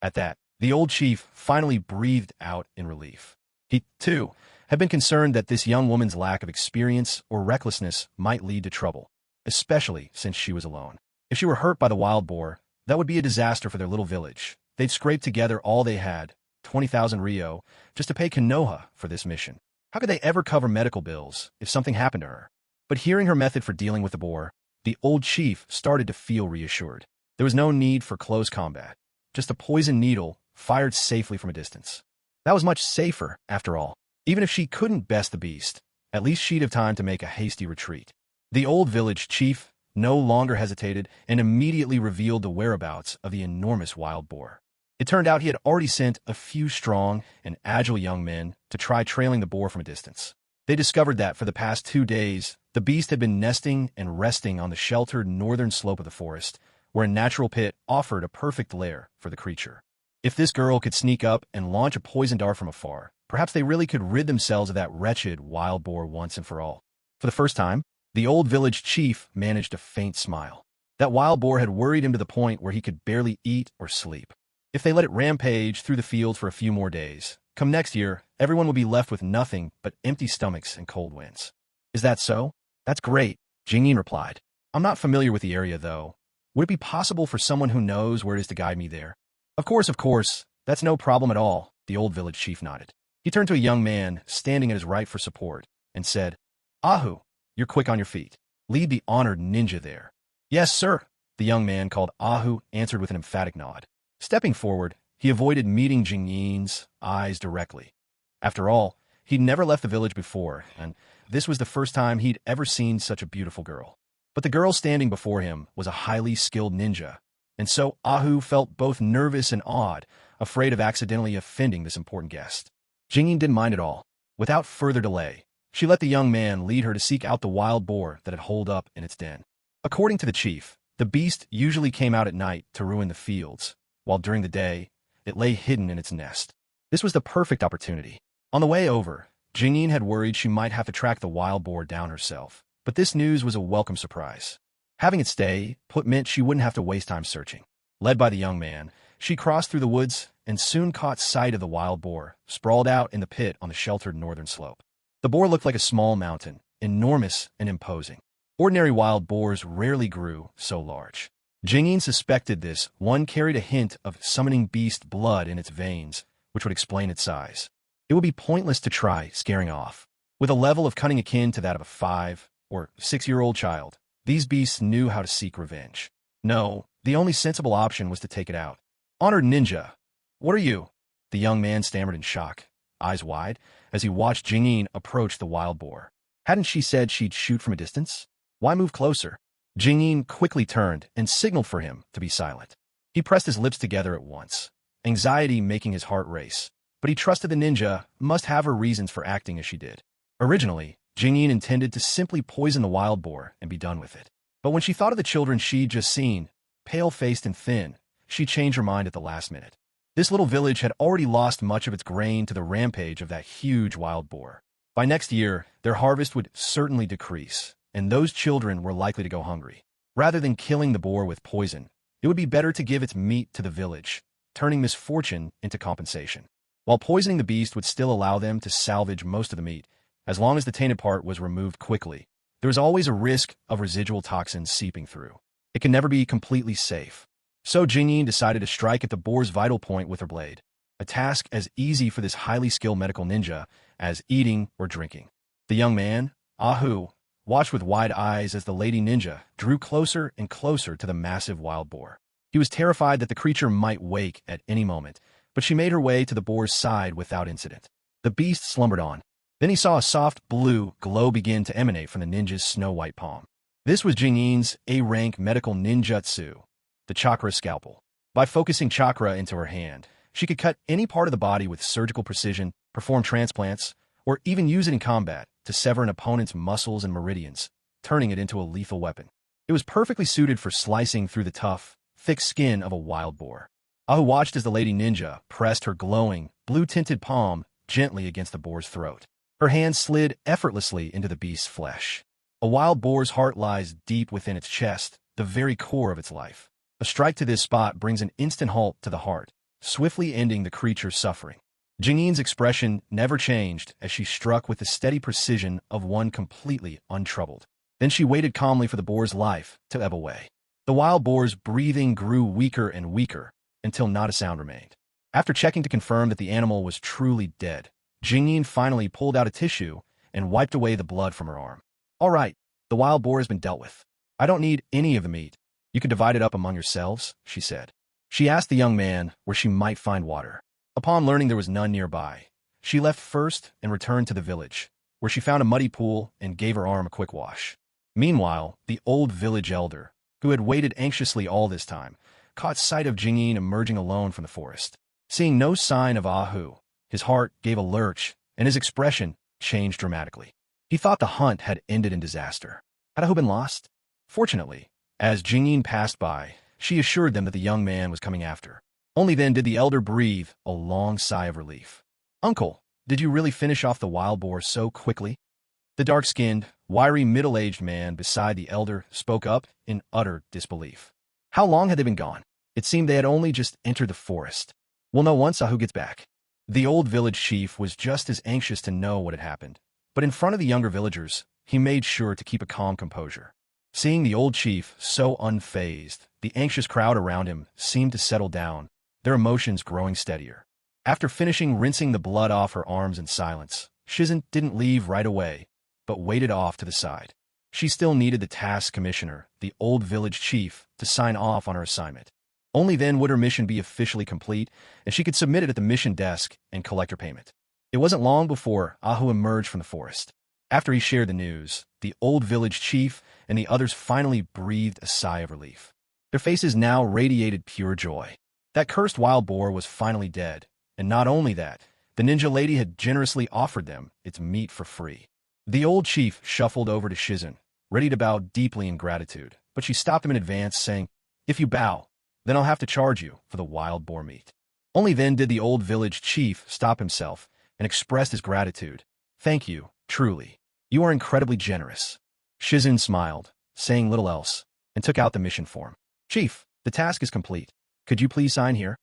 At that, the old chief finally breathed out in relief. He, too, had been concerned that this young woman's lack of experience or recklessness might lead to trouble, especially since she was alone. If she were hurt by the wild boar, that would be a disaster for their little village. They'd scraped together all they had, 20,000 Ryo, just to pay Konoha for this mission. How could they ever cover medical bills if something happened to her? But hearing her method for dealing with the boar, the old chief started to feel reassured. There was no need for close combat, just a poisoned needle fired safely from a distance. That was much safer, after all. Even if she couldn't best the beast, at least she'd have time to make a hasty retreat. The old village chief no longer hesitated and immediately revealed the whereabouts of the enormous wild boar. It turned out he had already sent a few strong and agile young men to try trailing the boar from a distance. They discovered that for the past 2 days, the beast had been nesting and resting on the sheltered northern slope of the forest, where a natural pit offered a perfect lair for the creature. If this girl could sneak up and launch a poison dart from afar, perhaps they really could rid themselves of that wretched wild boar once and for all. For the first time, the old village chief managed a faint smile. That wild boar had worried him to the point where he could barely eat or sleep. If they let it rampage through the field for a few more days, come next year, everyone will be left with nothing but empty stomachs and cold winds. Is that so? That's great, Jingyin replied. I'm not familiar with the area, though. Would it be possible for someone who knows where it is to guide me there? Of course. That's no problem at all, the old village chief nodded. He turned to a young man standing at his right for support and said, Ahu, you're quick on your feet. Lead the honored ninja there. Yes, sir, the young man called Ahu answered with an emphatic nod. Stepping forward, he avoided meeting Jingyin's eyes directly. After all, he'd never left the village before, and this was the first time he'd ever seen such a beautiful girl. But the girl standing before him was a highly skilled ninja, and so Ahu felt both nervous and awed, afraid of accidentally offending this important guest. Jingyin didn't mind at all. Without further delay, she let the young man lead her to seek out the wild boar that had holed up in its den. According to the chief, the beast usually came out at night to ruin the fields, while during the day, it lay hidden in its nest. This was the perfect opportunity. On the way over, Jingyin had worried she might have to track the wild boar down herself, but this news was a welcome surprise. Having it stay put meant she wouldn't have to waste time searching. Led by the young man, she crossed through the woods and soon caught sight of the wild boar, sprawled out in the pit on the sheltered northern slope. The boar looked like a small mountain, enormous and imposing. Ordinary wild boars rarely grew so large. Jingyin suspected this one carried a hint of summoning beast blood in its veins, which would explain its size. It would be pointless to try scaring off. With a level of cunning akin to that of a 5- or 6-year-old child, these beasts knew how to seek revenge. No, the only sensible option was to take it out. Honored ninja, what are you? The young man stammered in shock, eyes wide, as he watched Jingyin approach the wild boar. Hadn't she said she'd shoot from a distance? Why move closer? Jingyin quickly turned and signaled for him to be silent. He pressed his lips together at once, anxiety making his heart race, but he trusted the ninja must have her reasons for acting as she did. Originally, Jingyin intended to simply poison the wild boar and be done with it. But when she thought of the children she'd just seen, pale-faced and thin, she changed her mind at the last minute. This little village had already lost much of its grain to the rampage of that huge wild boar. By next year, their harvest would certainly decrease, and those children were likely to go hungry. Rather than killing the boar with poison, it would be better to give its meat to the village, turning misfortune into compensation. While poisoning the beast would still allow them to salvage most of the meat, as long as the tainted part was removed quickly, there was always a risk of residual toxins seeping through. It can never be completely safe. So Jingyin decided to strike at the boar's vital point with her blade, a task as easy for this highly skilled medical ninja as eating or drinking. The young man, Ahu, watched with wide eyes as the lady ninja drew closer and closer to the massive wild boar. He was terrified that the creature might wake at any moment, but she made her way to the boar's side without incident. The beast slumbered on. Then he saw a soft blue glow begin to emanate from the ninja's snow-white palm. This was Jingyin's A-rank medical ninjutsu, the chakra scalpel. By focusing chakra into her hand, she could cut any part of the body with surgical precision, perform transplants, or even use it in combat to sever an opponent's muscles and meridians, turning it into a lethal weapon. It was perfectly suited for slicing through the tough, thick skin of a wild boar. Ahu watched as the lady ninja pressed her glowing, blue-tinted palm gently against the boar's throat. Her hand slid effortlessly into the beast's flesh. A wild boar's heart lies deep within its chest, the very core of its life. A strike to this spot brings an instant halt to the heart, swiftly ending the creature's suffering. Jingyin's expression never changed as she struck with the steady precision of one completely untroubled. Then she waited calmly for the boar's life to ebb away. The wild boar's breathing grew weaker and weaker until not a sound remained. After checking to confirm that the animal was truly dead, Jingyin finally pulled out a tissue and wiped away the blood from her arm. All right, the wild boar has been dealt with. I don't need any of the meat. You can divide it up among yourselves, she said. She asked the young man where she might find water. Upon learning there was none nearby, she left first and returned to the village, where she found a muddy pool and gave her arm a quick wash. Meanwhile, the old village elder, who had waited anxiously all this time, caught sight of Jingyin emerging alone from the forest. Seeing no sign of Ahu, his heart gave a lurch, and his expression changed dramatically. He thought the hunt had ended in disaster. Had Ahu been lost? Fortunately, as Jingyin passed by, she assured them that the young man was coming after. Only then did the elder breathe a long sigh of relief. "Uncle, did you really finish off the wild boar so quickly?" The dark-skinned, wiry, middle-aged man beside the elder spoke up in utter disbelief. How long had they been gone? It seemed they had only just entered the forest. "We'll know once Ahu gets back." The old village chief was just as anxious to know what had happened, but in front of the younger villagers, he made sure to keep a calm composure. Seeing the old chief so unfazed, the anxious crowd around him seemed to settle down, their emotions growing steadier. After finishing rinsing the blood off her arms in silence, Shizen didn't leave right away, but waited off to the side. She still needed the task commissioner, the old village chief, to sign off on her assignment. Only then would her mission be officially complete, and she could submit it at the mission desk and collect her payment. It wasn't long before Ahu emerged from the forest. After he shared the news, the old village chief and the others finally breathed a sigh of relief. Their faces now radiated pure joy. That cursed wild boar was finally dead, and not only that, the ninja lady had generously offered them its meat for free. The old chief shuffled over to Shizen, ready to bow deeply in gratitude, but she stopped him in advance, saying, "If you bow, then I'll have to charge you for the wild boar meat." Only then did the old village chief stop himself and express his gratitude. "Thank you, truly. You are incredibly generous." Shizen smiled, saying little else, and took out the mission form. "Chief, the task is complete. Could you please sign here?"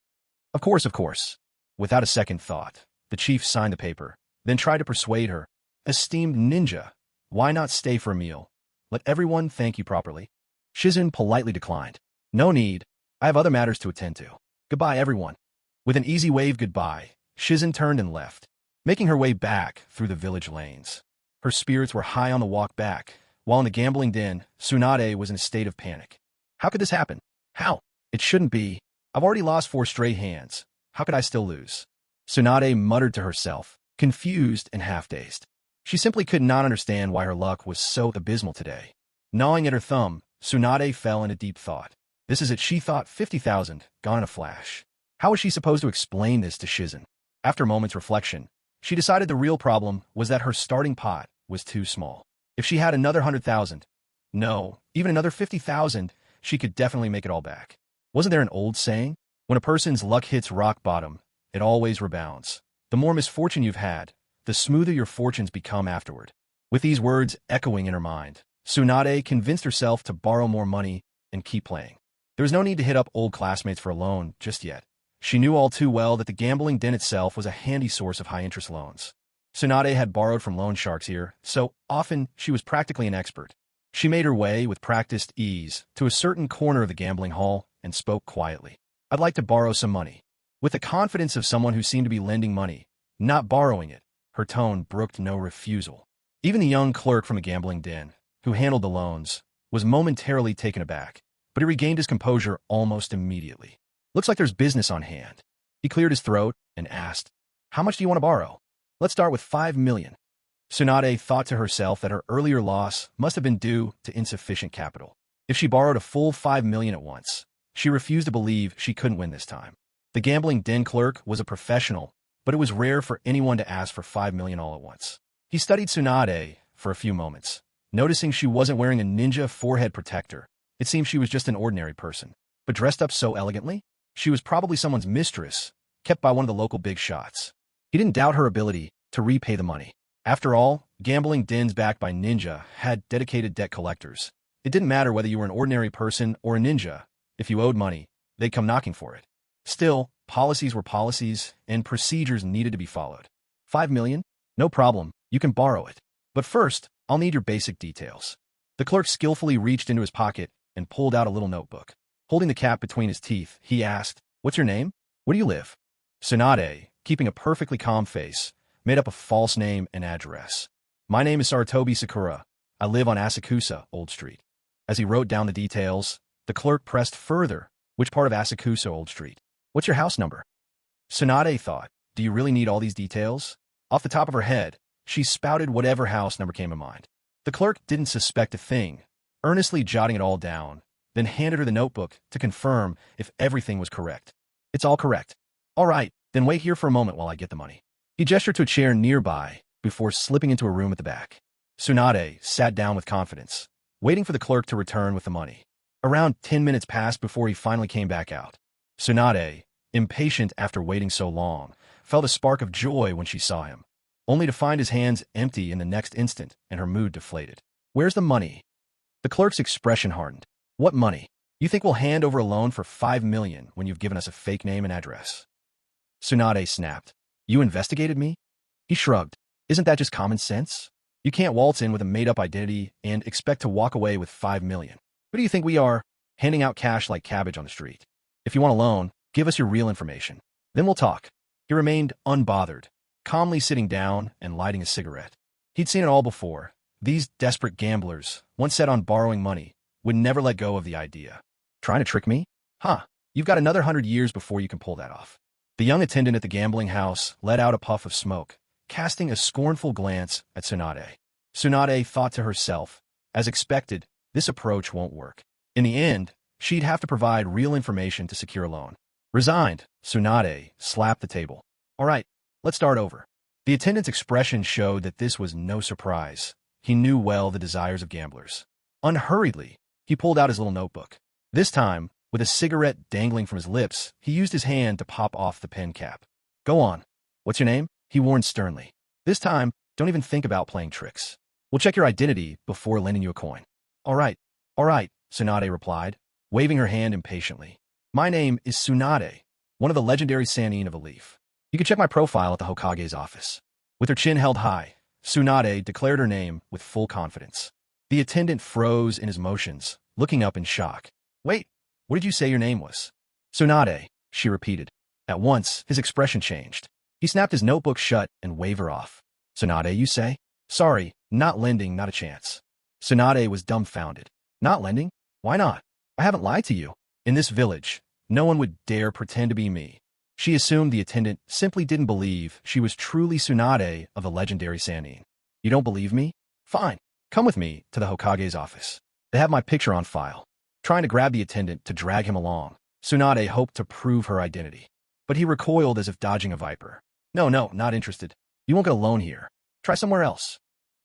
Of course, of course." Without a second thought, the chief signed the paper, then tried to persuade her. "Esteemed ninja, why not stay for a meal? Let everyone thank you properly." Shizen politely declined. "No need. I have other matters to attend to. Goodbye, everyone." With an easy wave goodbye, Shizen turned and left, making her way back through the village lanes. Her spirits were high on the walk back, while in the gambling den, Tsunade was in a state of panic. How could this happen? How? It shouldn't be. I've already lost 4 straight hands. How could I still lose? Tsunade muttered to herself, confused and half-dazed. She simply could not understand why her luck was so abysmal today. Gnawing at her thumb, Tsunade fell into deep thought. This is it, she thought, 50,000, gone in a flash. How was she supposed to explain this to Shizen? After a moment's reflection, she decided the real problem was that her starting pot was too small. If she had another 100,000, no, even another 50,000, she could definitely make it all back. Wasn't there an old saying? When a person's luck hits rock bottom, it always rebounds. The more misfortune you've had, the smoother your fortunes become afterward. With these words echoing in her mind, Tsunade convinced herself to borrow more money and keep playing. There was no need to hit up old classmates for a loan just yet. She knew all too well that the gambling den itself was a handy source of high-interest loans. Tsunade had borrowed from loan sharks here, so often she was practically an expert. She made her way with practiced ease to a certain corner of the gambling hall and spoke quietly. "I'd like to borrow some money." With the confidence of someone who seemed to be lending money, not borrowing it, her tone brooked no refusal. Even the young clerk from a gambling den, who handled the loans, was momentarily taken aback, but he regained his composure almost immediately. "Looks like there's business on hand." He cleared his throat and asked, "How much do you want to borrow?" "Let's start with 5 million. Tsunade thought to herself that her earlier loss must have been due to insufficient capital. If she borrowed a full 5 million at once, she refused to believe she couldn't win this time. The gambling den clerk was a professional, but it was rare for anyone to ask for 5 million all at once. He studied Tsunade for a few moments. Noticing she wasn't wearing a ninja forehead protector, it seemed she was just an ordinary person. But dressed up so elegantly, she was probably someone's mistress, kept by one of the local big shots. He didn't doubt her ability to repay the money. After all, gambling dens backed by ninja had dedicated debt collectors. It didn't matter whether you were an ordinary person or a ninja. If you owed money, they'd come knocking for it. Still, policies were policies, and procedures needed to be followed. 5 million? No problem, you can borrow it. But first, I'll need your basic details. The clerk skillfully reached into his pocket and pulled out a little notebook. Holding the cap between his teeth, he asked, "What's your name? Where do you live?" Tsunade, keeping a perfectly calm face, made up a false name and address. "My name is Saratobi Sakura. I live on Asakusa, Old Street." As he wrote down the details, the clerk pressed further. "Which part of Asakusa, Old Street? What's your house number?" Tsunade thought, "Do you really need all these details?" Off the top of her head, she spouted whatever house number came to mind. The clerk didn't suspect a thing, earnestly jotting it all down, then handed her the notebook to confirm if everything was correct. It's all correct. All right, then wait here for a moment while I get the money. He gestured to a chair nearby before slipping into a room at the back. Tsunade sat down with confidence, waiting for the clerk to return with the money. Around 10 minutes passed before he finally came back out. Tsunade, impatient after waiting so long, felt a spark of joy when she saw him, only to find his hands empty in the next instant and her mood deflated. Where's the money? The clerk's expression hardened. What money? You think we'll hand over a loan for $5 million when you've given us a fake name and address? Tsunade snapped. You investigated me? He shrugged. Isn't that just common sense? You can't waltz in with a made-up identity and expect to walk away with $5 million. Who do you think we are, handing out cash like cabbage on the street? If you want a loan, give us your real information. Then we'll talk. He remained unbothered, calmly sitting down and lighting a cigarette. He'd seen it all before. These desperate gamblers, once set on borrowing money, would never let go of the idea. Trying to trick me? Huh, you've got another 100 years before you can pull that off. The young attendant at the gambling house let out a puff of smoke, casting a scornful glance at Tsunade. Tsunade thought to herself, as expected, this approach won't work. In the end, she'd have to provide real information to secure a loan. Resigned, Tsunade slapped the table. All right, let's start over. The attendant's expression showed that this was no surprise. He knew well the desires of gamblers. Unhurriedly, he pulled out his little notebook. This time, with a cigarette dangling from his lips, he used his hand to pop off the pen cap. Go on. What's your name? He warned sternly. This time, don't even think about playing tricks. We'll check your identity before lending you a coin. All right, Tsunade replied, waving her hand impatiently. My name is Tsunade, one of the legendary Sannin of a leaf. You can check my profile at the Hokage's office. With her chin held high, Tsunade declared her name with full confidence. The attendant froze in his motions, looking up in shock. Wait, what did you say your name was? Tsunade, she repeated. At once, his expression changed. He snapped his notebook shut and waved her off. Tsunade, you say? Sorry, not lending, not a chance. Tsunade was dumbfounded. Not lending? Why not? I haven't lied to you. In this village, no one would dare pretend to be me. She assumed the attendant simply didn't believe she was truly Tsunade of the legendary Sannin. You don't believe me? Fine. Come with me to the Hokage's office. They have my picture on file. Trying to grab the attendant to drag him along, Tsunade hoped to prove her identity. But he recoiled as if dodging a viper. No, not interested. You won't get a loan here. Try somewhere else.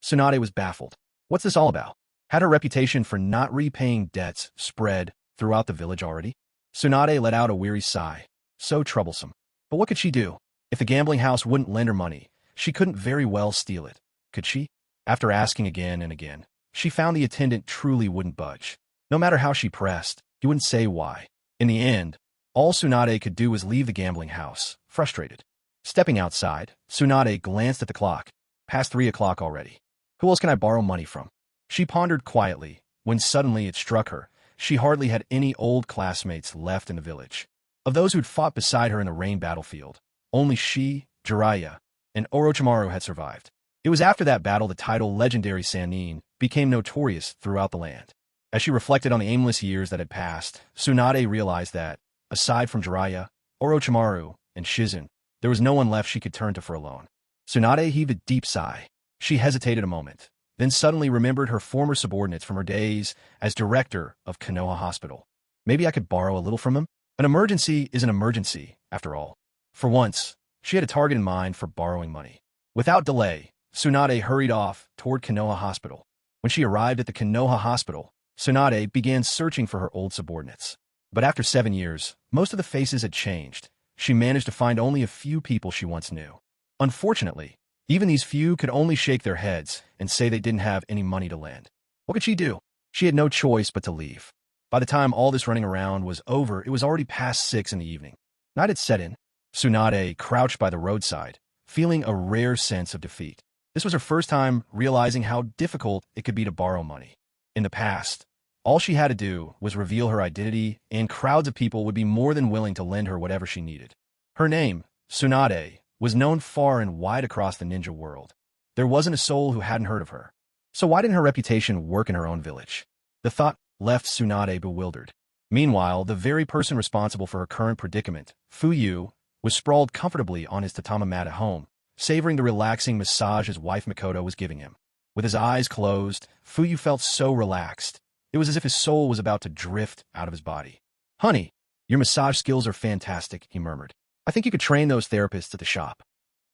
Tsunade was baffled. What's this all about? Had her reputation for not repaying debts spread throughout the village already? Tsunade let out a weary sigh. So troublesome. But what could she do? If the gambling house wouldn't lend her money, she couldn't very well steal it. Could she? After asking again and again, she found the attendant truly wouldn't budge. No matter how she pressed, he wouldn't say why. In the end, all Tsunade could do was leave the gambling house, frustrated. Stepping outside, Tsunade glanced at the clock. Past 3 o'clock already. Who else can I borrow money from? She pondered quietly, when suddenly it struck her. She hardly had any old classmates left in the village. Of those who'd fought beside her in the rain battlefield, only she, Jiraiya, and Orochimaru had survived. It was after that battle the title Legendary Sannin became notorious throughout the land. As she reflected on the aimless years that had passed, Tsunade realized that, aside from Jiraiya, Orochimaru, and Shizen, there was no one left she could turn to for a loan. Tsunade heaved a deep sigh. She hesitated a moment, then suddenly remembered her former subordinates from her days as director of Konoha Hospital. Maybe I could borrow a little from him? An emergency is an emergency, after all. For once, she had a target in mind for borrowing money. Without delay, Tsunade hurried off toward Konoha Hospital. When she arrived at the Konoha Hospital, Tsunade began searching for her old subordinates. But after 7 years, most of the faces had changed. She managed to find only a few people she once knew. Unfortunately, even these few could only shake their heads and say they didn't have any money to lend. What could she do? She had no choice but to leave. By the time all this running around was over, it was already past 6 in the evening. Night had set in. Tsunade crouched by the roadside, feeling a rare sense of defeat. This was her first time realizing how difficult it could be to borrow money. In the past, all she had to do was reveal her identity, and crowds of people would be more than willing to lend her whatever she needed. Her name, Tsunade, was known far and wide across the ninja world. There wasn't a soul who hadn't heard of her. So why didn't her reputation work in her own village? The thought left Tsunade bewildered. Meanwhile, the very person responsible for her current predicament, Fuyu, was sprawled comfortably on his tatami mat at home, savoring the relaxing massage his wife Mikoto was giving him. With his eyes closed, Fuyu felt so relaxed. It It was as if his soul was about to drift out of his body. "Honey, your massage skills are fantastic," he murmured. "I think you could train those therapists at the shop."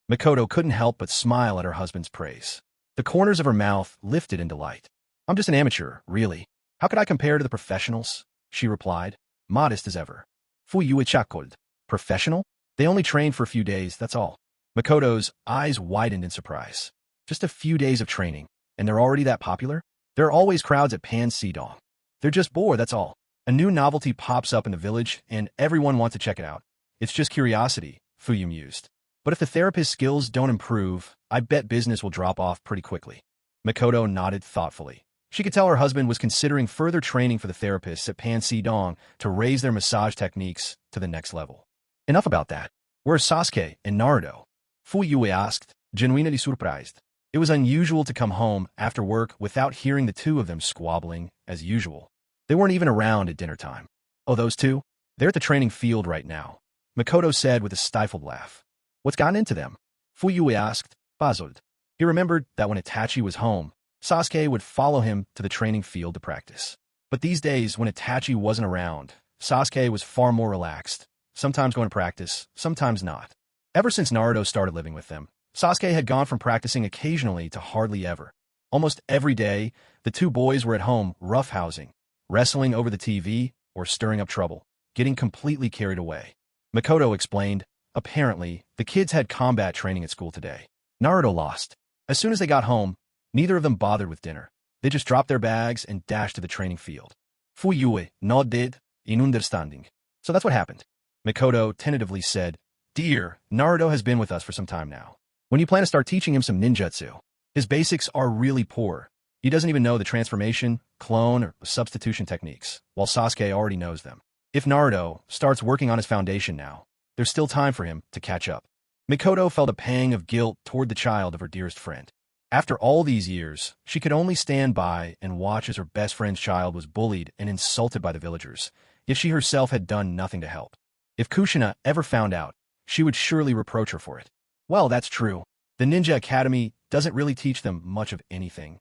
Makoto couldn't help but smile at her husband's praise. The corners of her mouth lifted in delight. "I'm just an amateur, really. How could I compare to the professionals?" she replied, modest as ever. "Fuyuichakold. Professional? They only train for a few days, that's all." Makoto's eyes widened in surprise. Just a few days of training, and they're already that popular? There are always crowds at Pan-Sidong. They're just bored, that's all. A new novelty pops up in the village, and everyone wants to check it out. It's just curiosity, Fuyu mused. But if the therapist's skills don't improve, I bet business will drop off pretty quickly. Makoto nodded thoughtfully. She could tell her husband was considering further training for the therapists at Pan-Sidong to raise their massage techniques to the next level. Enough about that. Where's Sasuke and Naruto? Fuyue asked, genuinely surprised. It was unusual to come home after work without hearing the two of them squabbling, as usual. They weren't even around at dinner time. "Oh, those two? They're at the training field right now," Makoto said with a stifled laugh. "What's gotten into them?" Fuyue asked, puzzled. He remembered that when Itachi was home, Sasuke would follow him to the training field to practice. But these days, when Itachi wasn't around, Sasuke was far more relaxed, sometimes going to practice, sometimes not. Ever since Naruto started living with them, Sasuke had gone from practicing occasionally to hardly ever. Almost every day, the two boys were at home roughhousing, wrestling over the TV, or stirring up trouble, getting completely carried away. Makoto explained, apparently, the kids had combat training at school today. Naruto lost. As soon as they got home, neither of them bothered with dinner. They just dropped their bags and dashed to the training field. Fuyue nodded in understanding. So that's what happened. Makoto tentatively said, "Dear, Naruto has been with us for some time now. When you plan to start teaching him some ninjutsu? His basics are really poor. He doesn't even know the transformation, clone, or substitution techniques, while Sasuke already knows them. If Naruto starts working on his foundation now, there's still time for him to catch up." Makoto felt a pang of guilt toward the child of her dearest friend. After all these years, she could only stand by and watch as her best friend's child was bullied and insulted by the villagers, if she herself had done nothing to help. If Kushina ever found out, she would surely reproach her for it. Well, that's true. The Ninja Academy doesn't really teach them much of anything.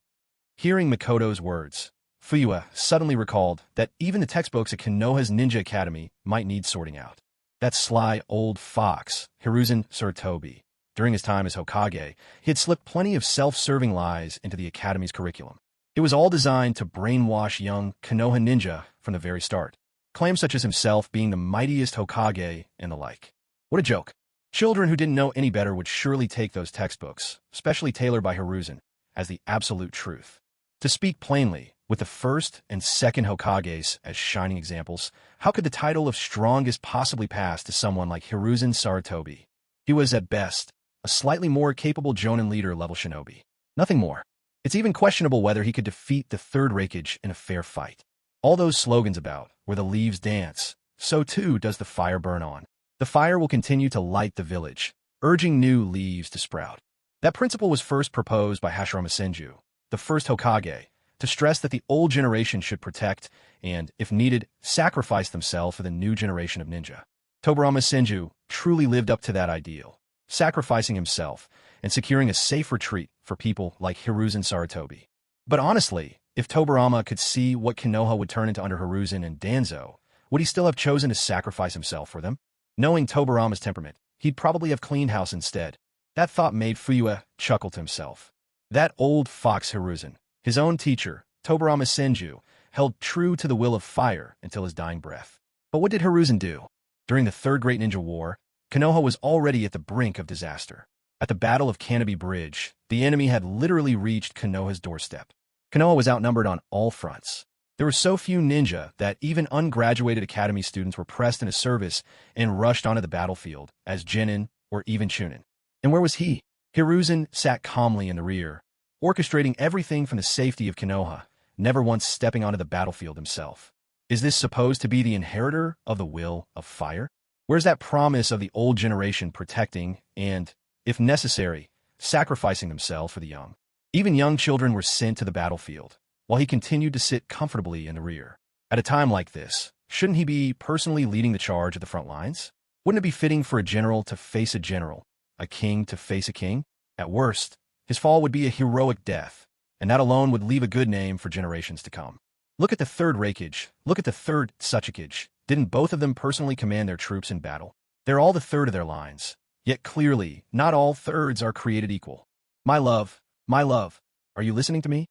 Hearing Makoto's words, Fuyue suddenly recalled that even the textbooks at Konoha's Ninja Academy might need sorting out. That sly old fox, Hiruzen Sarutobi. During his time as Hokage, he had slipped plenty of self-serving lies into the Academy's curriculum. It was all designed to brainwash young Konoha ninja from the very start. Claims such as himself being the mightiest Hokage and the like. What a joke. Children who didn't know any better would surely take those textbooks, specially tailored by Hiruzen, as the absolute truth. To speak plainly, with the first and second Hokages as shining examples, how could the title of strongest possibly pass to someone like Hiruzen Sarutobi? He was, at best, a slightly more capable Jonin leader-level shinobi. Nothing more. It's even questionable whether he could defeat the third Raikage in a fair fight. All those slogans about, where the leaves dance, so too does the fire burn on. The fire will continue to light the village, urging new leaves to sprout. That principle was first proposed by Hashirama Senju, the first Hokage, to stress that the old generation should protect and, if needed, sacrifice themselves for the new generation of ninja. Tobirama Senju truly lived up to that ideal, sacrificing himself and securing a safe retreat for people like Hiruzen Sarutobi. But honestly, if Tobirama could see what Konoha would turn into under Hiruzen and Danzo, would he still have chosen to sacrifice himself for them? Knowing Tobirama's temperament, he'd probably have cleaned house instead. That thought made Fuyue chuckle to himself. That old fox Hiruzen, his own teacher, Tobirama Senju, held true to the will of fire until his dying breath. But what did Hiruzen do? During the Third Great Ninja War, Konoha was already at the brink of disaster. At the Battle of Canopy Bridge, the enemy had literally reached Konoha's doorstep. Konoha was outnumbered on all fronts. There were so few ninja that even ungraduated academy students were pressed into service and rushed onto the battlefield as genin or even chunin. And where was he? Hiruzen sat calmly in the rear, orchestrating everything from the safety of Konoha, never once stepping onto the battlefield himself. Is this supposed to be the inheritor of the will of fire? Where's that promise of the old generation protecting and, if necessary, sacrificing themselves for the young? Even young children were sent to the battlefield, while he continued to sit comfortably in the rear. At a time like this, shouldn't he be personally leading the charge at the front lines? Wouldn't it be fitting for a general to face a general, a king to face a king? At worst, his fall would be a heroic death, and that alone would leave a good name for generations to come. Look at the third Reikage. Look at the third Tsuchikage. Didn't both of them personally command their troops in battle? They're all the third of their lines. Yet clearly, not all thirds are created equal. My love, are you listening to me?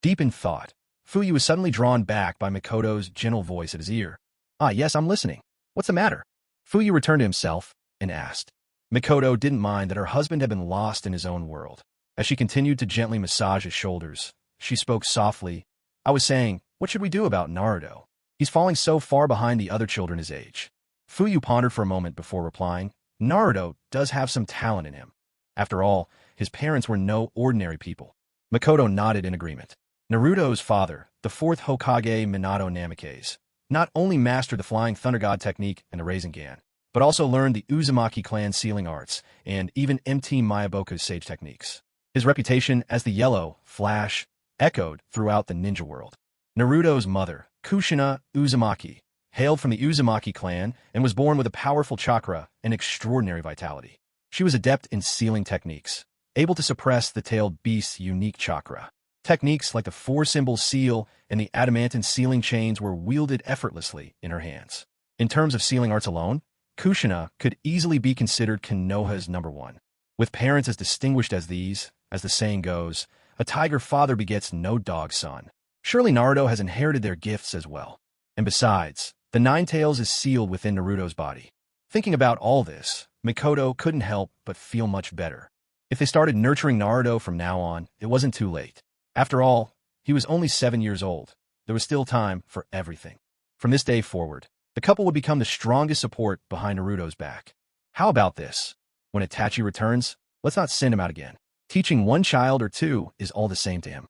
Deep in thought, Fuyu was suddenly drawn back by Mikoto's gentle voice at his ear. Ah, yes, I'm listening. What's the matter? Fuyu returned to himself and asked. Mikoto didn't mind that her husband had been lost in his own world. As she continued to gently massage his shoulders, she spoke softly. I was saying, what should we do about Naruto? He's falling so far behind the other children his age. Fuyu pondered for a moment before replying. Naruto does have some talent in him. After all, his parents were no ordinary people. Mikoto nodded in agreement. Naruto's father, the fourth Hokage Minato Namikaze, not only mastered the Flying Thunder God technique and the Rasengan, but also learned the Uzumaki clan sealing arts and even MT Miyaboku's sage techniques. His reputation as the Yellow Flash echoed throughout the ninja world. Naruto's mother, Kushina Uzumaki, hailed from the Uzumaki clan and was born with a powerful chakra and extraordinary vitality. She was adept in sealing techniques, able to suppress the tailed beast's unique chakra. Techniques like the four-symbol seal and the adamantine sealing chains were wielded effortlessly in her hands. In terms of sealing arts alone, Kushina could easily be considered Konoha's #1. With parents as distinguished as these, as the saying goes, a tiger father begets no dog son. Surely Naruto has inherited their gifts as well. And besides, the Nine Tails is sealed within Naruto's body. Thinking about all this, Mikoto couldn't help but feel much better. If they started nurturing Naruto from now on, it wasn't too late. After all, he was only 7 years old. There was still time for everything. From this day forward, the couple would become the strongest support behind Naruto's back. How about this? When Itachi returns, let's not send him out again. Teaching one child or two is all the same to him.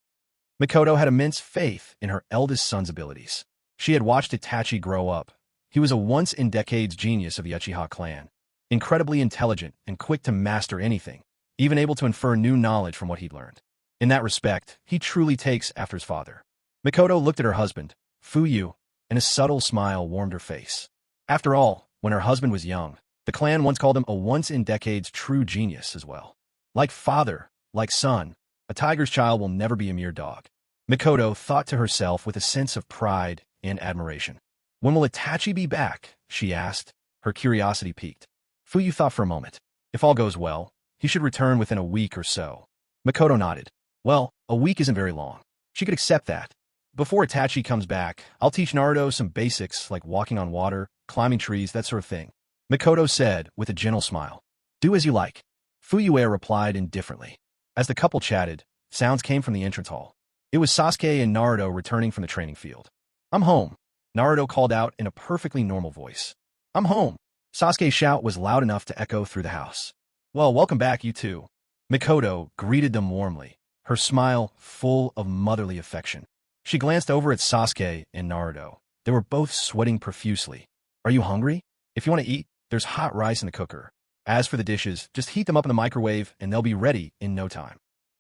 Mikoto had immense faith in her eldest son's abilities. She had watched Itachi grow up. He was a once-in-decades genius of the Uchiha clan, incredibly intelligent and quick to master anything, even able to infer new knowledge from what he'd learned. In that respect, he truly takes after his father. Mikoto looked at her husband, Fuyu, and a subtle smile warmed her face. After all, when her husband was young, the clan once called him a once-in-decades true genius as well. Like father, like son, a tiger's child will never be a mere dog. Mikoto thought to herself with a sense of pride and admiration. When will Itachi be back? She asked, her curiosity piqued. Fuyu thought for a moment. If all goes well, he should return within a week or so. Mikoto nodded. Well, a week isn't very long. She could accept that. Before Itachi comes back, I'll teach Naruto some basics like walking on water, climbing trees, that sort of thing. Mikoto said with a gentle smile. Do as you like. Fuyue replied indifferently. As the couple chatted, sounds came from the entrance hall. It was Sasuke and Naruto returning from the training field. I'm home, Naruto called out in a perfectly normal voice. I'm home. Sasuke's shout was loud enough to echo through the house. Well, welcome back, you two. Mikoto greeted them warmly, her smile full of motherly affection. She glanced over at Sasuke and Naruto. They were both sweating profusely. Are you hungry? If you want to eat, there's hot rice in the cooker. As for the dishes, just heat them up in the microwave and they'll be ready in no time.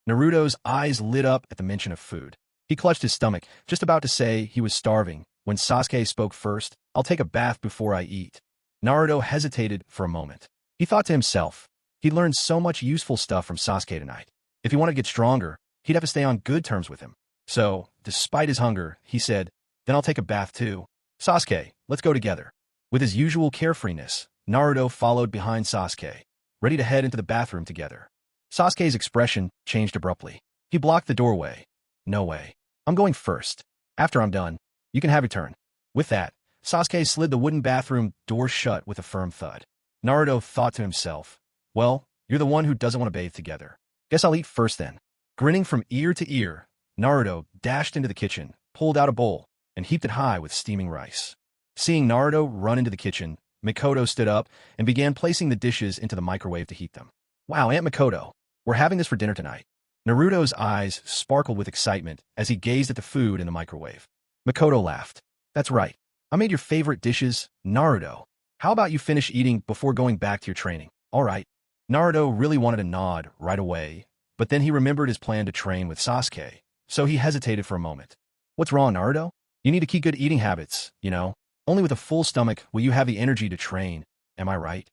Naruto's eyes lit up at the mention of food. He clutched his stomach, just about to say he was starving, when Sasuke spoke first. I'll take a bath before I eat. Naruto hesitated for a moment. He thought to himself, he'd learned so much useful stuff from Sasuke tonight. If he wanted to get stronger, he'd have to stay on good terms with him. So, despite his hunger, he said, then I'll take a bath too. Sasuke, let's go together. With his usual carefreeness, Naruto followed behind Sasuke, ready to head into the bathroom together. Sasuke's expression changed abruptly. He blocked the doorway. No way. I'm going first. After I'm done, you can have your turn. With that, Sasuke slid the wooden bathroom door shut with a firm thud. Naruto thought to himself, well, you're the one who doesn't want to bathe together. Guess I'll eat first then. Grinning from ear to ear, Naruto dashed into the kitchen, pulled out a bowl, and heaped it high with steaming rice. Seeing Naruto run into the kitchen, Mikoto stood up and began placing the dishes into the microwave to heat them. Wow, Aunt Mikoto, we're having this for dinner tonight. Naruto's eyes sparkled with excitement as he gazed at the food in the microwave. Mikoto laughed. That's right. I made your favorite dishes, Naruto. How about you finish eating before going back to your training? All right. Naruto really wanted to nod right away, but then he remembered his plan to train with Sasuke, so he hesitated for a moment. What's wrong, Naruto? You need to keep good eating habits, you know. Only with a full stomach will you have the energy to train, am I right?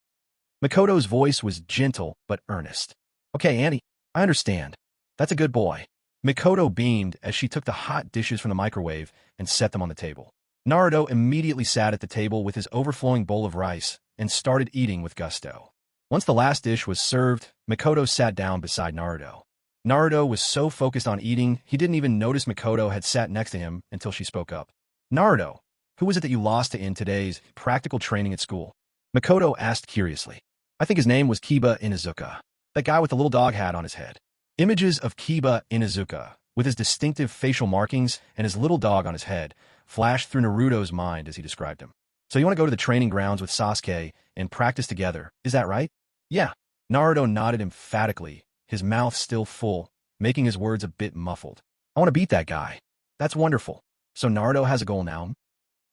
Mikoto's voice was gentle but earnest. Okay, Auntie, I understand. That's a good boy. Mikoto beamed as she took the hot dishes from the microwave and set them on the table. Naruto immediately sat at the table with his overflowing bowl of rice and started eating with gusto. Once the last dish was served, Mikoto sat down beside Naruto. Naruto was so focused on eating, he didn't even notice Mikoto had sat next to him until she spoke up. Naruto, who was it that you lost to in today's practical training at school? Mikoto asked curiously. I think his name was Kiba Inuzuka. That guy with the little dog hat on his head. Images of Kiba Inuzuka, with his distinctive facial markings and his little dog on his head, flashed through Naruto's mind as he described him. So you want to go to the training grounds with Sasuke and practice together, is that right? Yeah. Naruto nodded emphatically, his mouth still full, making his words a bit muffled. I want to beat that guy. That's wonderful. So Naruto has a goal now?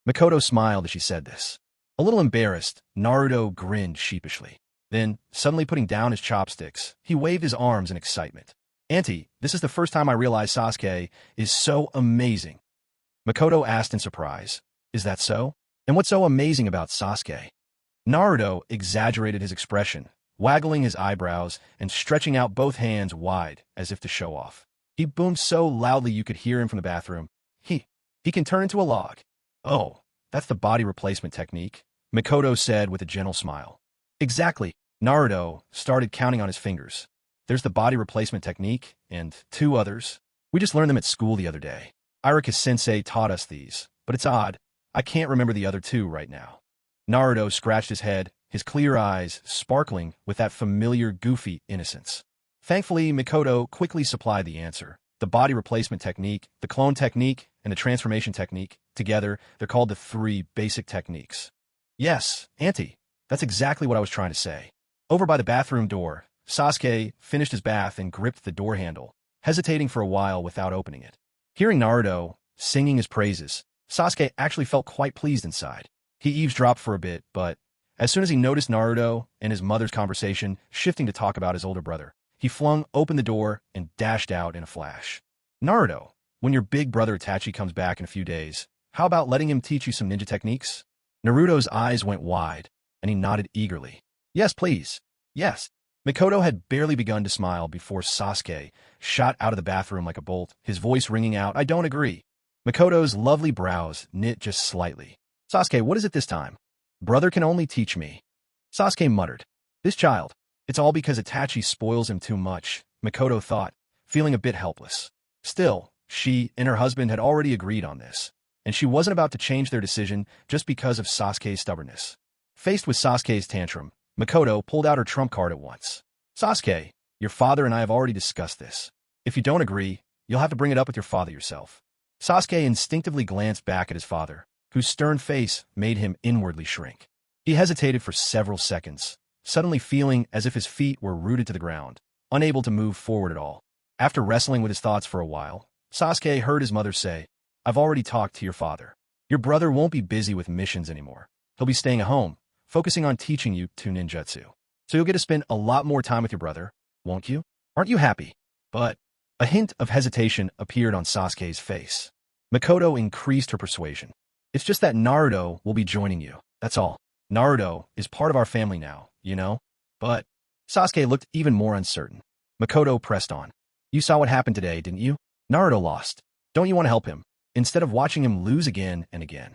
Mikoto smiled as she said this. A little embarrassed, Naruto grinned sheepishly. Then, suddenly putting down his chopsticks, he waved his arms in excitement. Auntie, this is the first time I realize Sasuke is so amazing. Mikoto asked in surprise. Is that so? And what's so amazing about Sasuke? Naruto exaggerated his expression, waggling his eyebrows and stretching out both hands wide as if to show off. He boomed so loudly you could hear him from the bathroom. He can turn into a log. Oh, that's the body replacement technique, Mikoto said with a gentle smile. Exactly. Naruto started counting on his fingers. There's the body replacement technique, and 2 others. We just learned them at school the other day. Irika-sensei taught us these, but it's odd. I can't remember the other 2 right now. Naruto scratched his head, his clear eyes sparkling with that familiar goofy innocence. Thankfully, Mikoto quickly supplied the answer. The body replacement technique, the clone technique, and the transformation technique, together, they're called the 3 basic techniques. Yes, Auntie, that's exactly what I was trying to say. Over by the bathroom door, Sasuke finished his bath and gripped the door handle, hesitating for a while without opening it. Hearing Naruto singing his praises, Sasuke actually felt quite pleased inside. He eavesdropped for a bit, but as soon as he noticed Naruto and his mother's conversation shifting to talk about his older brother, he flung open the door and dashed out in a flash. Naruto, when your big brother Itachi comes back in a few days, how about letting him teach you some ninja techniques? Naruto's eyes went wide, and he nodded eagerly. Yes, please. Yes. Mikoto had barely begun to smile before Sasuke shot out of the bathroom like a bolt, his voice ringing out, I don't agree. Mikoto's lovely brows knit just slightly. Sasuke, what is it this time? Brother can only teach me. Sasuke muttered. This child. It's all because Itachi spoils him too much, Mikoto thought, feeling a bit helpless. Still, she and her husband had already agreed on this, and she wasn't about to change their decision just because of Sasuke's stubbornness. Faced with Sasuke's tantrum, Mikoto pulled out her trump card at once. Sasuke, your father and I have already discussed this. If you don't agree, you'll have to bring it up with your father yourself. Sasuke instinctively glanced back at his father, whose stern face made him inwardly shrink. He hesitated for several seconds, suddenly feeling as if his feet were rooted to the ground, unable to move forward at all. After wrestling with his thoughts for a while, Sasuke heard his mother say, I've already talked to your father. Your brother won't be busy with missions anymore. He'll be staying at home, focusing on teaching you to ninjutsu. So you'll get to spend a lot more time with your brother, won't you? Aren't you happy? But a hint of hesitation appeared on Sasuke's face. Mikoto increased her persuasion. It's just that Naruto will be joining you, that's all. Naruto is part of our family now, you know? But Sasuke looked even more uncertain. Mikoto pressed on. You saw what happened today, didn't you? Naruto lost. Don't you want to help him, instead of watching him lose again and again?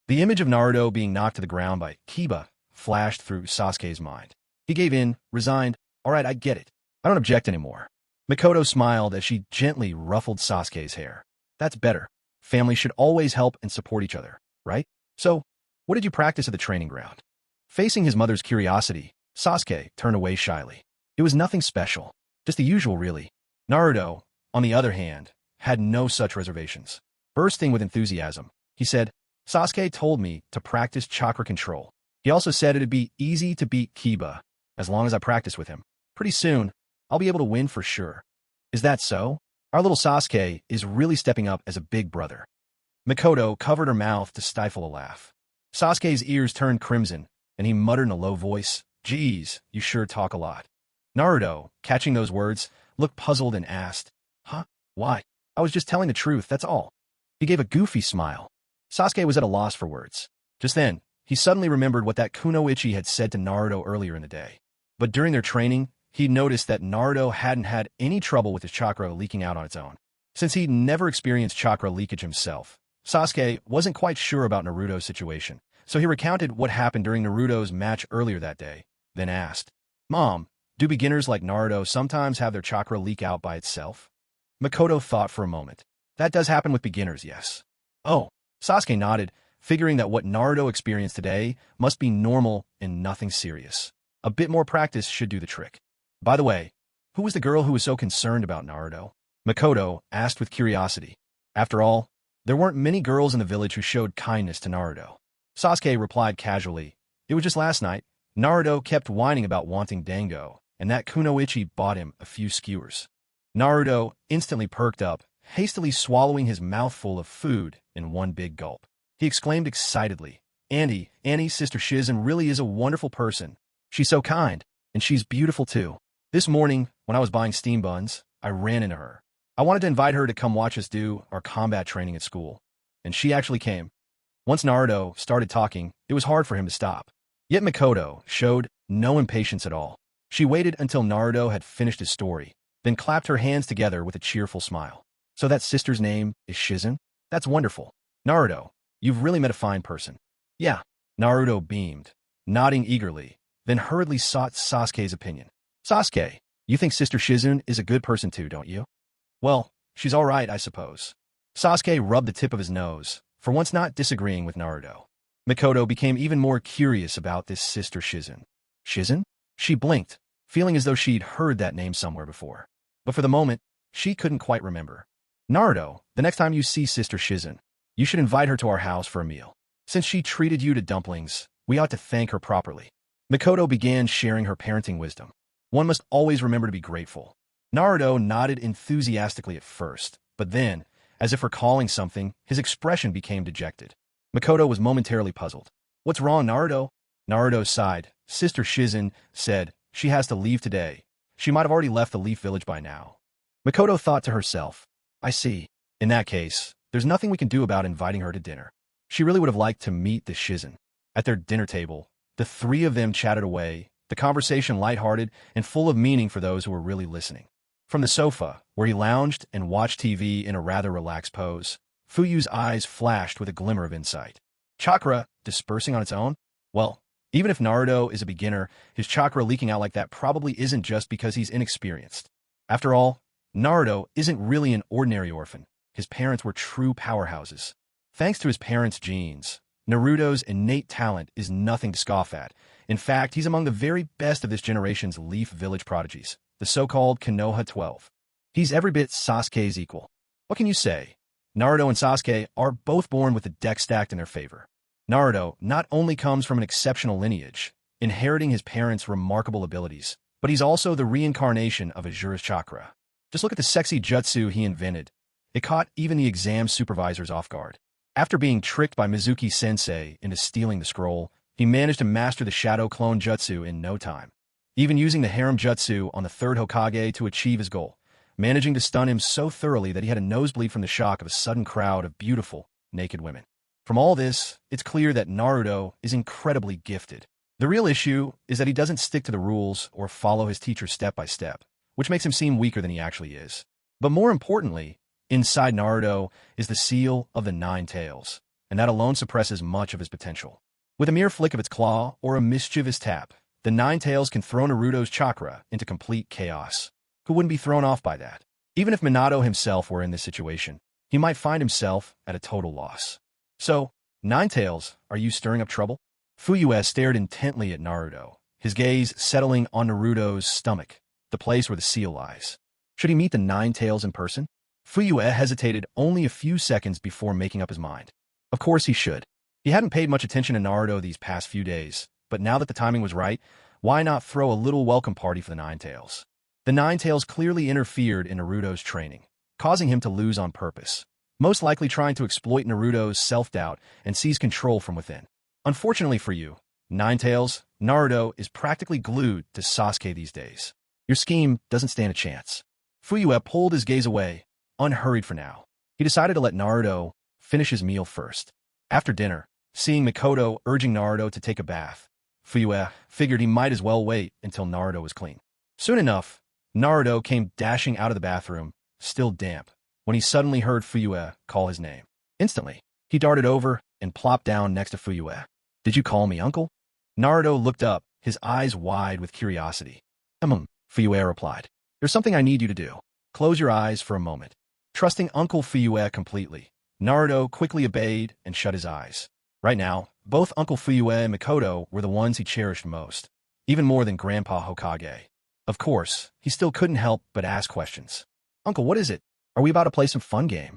The image of Naruto being knocked to the ground by Kiba flashed through Sasuke's mind. He gave in, resigned. All right, I get it. I don't object anymore. Mikoto smiled as she gently ruffled Sasuke's hair. That's better. Families should always help and support each other, right? So, what did you practice at the training ground? Facing his mother's curiosity, Sasuke turned away shyly. It was nothing special, just the usual really. Naruto, on the other hand, had no such reservations. Bursting with enthusiasm, he said, Sasuke told me to practice chakra control. He also said it'd be easy to beat Kiba, as long as I practice with him. Pretty soon, I'll be able to win for sure. Is that so? Our little Sasuke is really stepping up as a big brother. Mikoto covered her mouth to stifle a laugh. Sasuke's ears turned crimson, and he muttered in a low voice, Geez, you sure talk a lot. Naruto, catching those words, looked puzzled and asked, Huh? Why? I was just telling the truth, that's all. He gave a goofy smile. Sasuke was at a loss for words. Just then, he suddenly remembered what that kunoichi had said to Naruto earlier in the day. But during their training, he noticed that Naruto hadn't had any trouble with his chakra leaking out on its own. Since he'd never experienced chakra leakage himself, Sasuke wasn't quite sure about Naruto's situation, so he recounted what happened during Naruto's match earlier that day, then asked, "Mom, do beginners like Naruto sometimes have their chakra leak out by itself?" Makoto thought for a moment. That does happen with beginners, yes. Oh, Sasuke nodded, figuring that what Naruto experienced today must be normal and nothing serious. A bit more practice should do the trick. By the way, who was the girl who was so concerned about Naruto? Makoto asked with curiosity. After all, there weren't many girls in the village who showed kindness to Naruto. Sasuke replied casually, "It was just last night. Naruto kept whining about wanting dango, and that kunoichi bought him a few skewers." Naruto instantly perked up, hastily swallowing his mouthful of food in one big gulp. He exclaimed excitedly, Annie's sister Shizen really is a wonderful person. She's so kind, and she's beautiful too. This morning, when I was buying steam buns, I ran into her. I wanted to invite her to come watch us do our combat training at school, and she actually came. Once Naruto started talking, it was hard for him to stop. Yet Makoto showed no impatience at all. She waited until Naruto had finished his story, then clapped her hands together with a cheerful smile. "So that sister's name is Shizen? That's wonderful. Naruto, you've really met a fine person." "Yeah." Naruto beamed, nodding eagerly, then hurriedly sought Sasuke's opinion. "Sasuke, you think Sister Shizen is a good person too, don't you?" "Well, she's all right, I suppose." Sasuke rubbed the tip of his nose, for once not disagreeing with Naruto. Makoto became even more curious about this Sister Shizen. Shizen? She blinked, feeling as though she'd heard that name somewhere before. But for the moment, she couldn't quite remember. "Naruto, the next time you see Sister Shizen, you should invite her to our house for a meal. Since she treated you to dumplings, we ought to thank her properly." Makoto began sharing her parenting wisdom. One must always remember to be grateful. Naruto nodded enthusiastically at first, but then, as if recalling something, his expression became dejected. Makoto was momentarily puzzled. "What's wrong, Naruto?" Naruto sighed. "Sister Shizen said she has to leave today. She might have already left the Leaf Village by now." Makoto thought to herself, "I see. In that case, there's nothing we can do about inviting her to dinner." She really would have liked to meet the Shizen. At their dinner table, the three of them chatted away, the conversation lighthearted and full of meaning for those who were really listening. From the sofa, where he lounged and watched TV in a rather relaxed pose, Fuyu's eyes flashed with a glimmer of insight. Chakra dispersing on its own? Well, even if Naruto is a beginner, his chakra leaking out like that probably isn't just because he's inexperienced. After all, Naruto isn't really an ordinary orphan. His parents were true powerhouses. Thanks to his parents' genes, Naruto's innate talent is nothing to scoff at. In fact, he's among the very best of this generation's Leaf Village prodigies, the so-called Konoha 12. He's every bit Sasuke's equal. What can you say? Naruto and Sasuke are both born with the deck stacked in their favor. Naruto not only comes from an exceptional lineage, inheriting his parents' remarkable abilities, but he's also the reincarnation of Azura's chakra. Just look at the sexy jutsu he invented. It caught even the exam supervisors off guard. After being tricked by Mizuki-sensei into stealing the scroll, he managed to master the shadow clone jutsu in no time, even using the harem jutsu on the third Hokage to achieve his goal, managing to stun him so thoroughly that he had a nosebleed from the shock of a sudden crowd of beautiful, naked women. From all this, it's clear that Naruto is incredibly gifted. The real issue is that he doesn't stick to the rules or follow his teacher step by step, which makes him seem weaker than he actually is. But more importantly, inside Naruto is the seal of the Nine Tails, and that alone suppresses much of his potential. With a mere flick of its claw or a mischievous tap, the Nine Tails can throw Naruto's chakra into complete chaos. Who wouldn't be thrown off by that? Even if Minato himself were in this situation, he might find himself at a total loss. So, Nine Tails, are you stirring up trouble? Fuyue stared intently at Naruto, his gaze settling on Naruto's stomach, the place where the seal lies. Should he meet the Nine Tails in person? Fuyue hesitated only a few seconds before making up his mind. Of course he should. He hadn't paid much attention to Naruto these past few days, but now that the timing was right, why not throw a little welcome party for the Nine Tails? The Nine Tails clearly interfered in Naruto's training, causing him to lose on purpose, most likely trying to exploit Naruto's self-doubt and seize control from within. Unfortunately for you, Nine Tails, Naruto is practically glued to Sasuke these days. Your scheme doesn't stand a chance. Fuyue pulled his gaze away, unhurried for now. He decided to let Naruto finish his meal first. After dinner, seeing Makoto urging Naruto to take a bath, Fuyue figured he might as well wait until Naruto was clean. Soon enough, Naruto came dashing out of the bathroom, still damp, when he suddenly heard Fuyue call his name. Instantly, he darted over and plopped down next to Fuyue. "Did you call me, uncle?" Naruto looked up, his eyes wide with curiosity. Fuyue replied. "There's something I need you to do. Close your eyes for a moment." Trusting Uncle Fuyue completely, Naruto quickly obeyed and shut his eyes. Right now, both Uncle Fuyue and Mikoto were the ones he cherished most, even more than Grandpa Hokage. Of course, he still couldn't help but ask questions. "Uncle, what is it? Are we about to play some fun game?"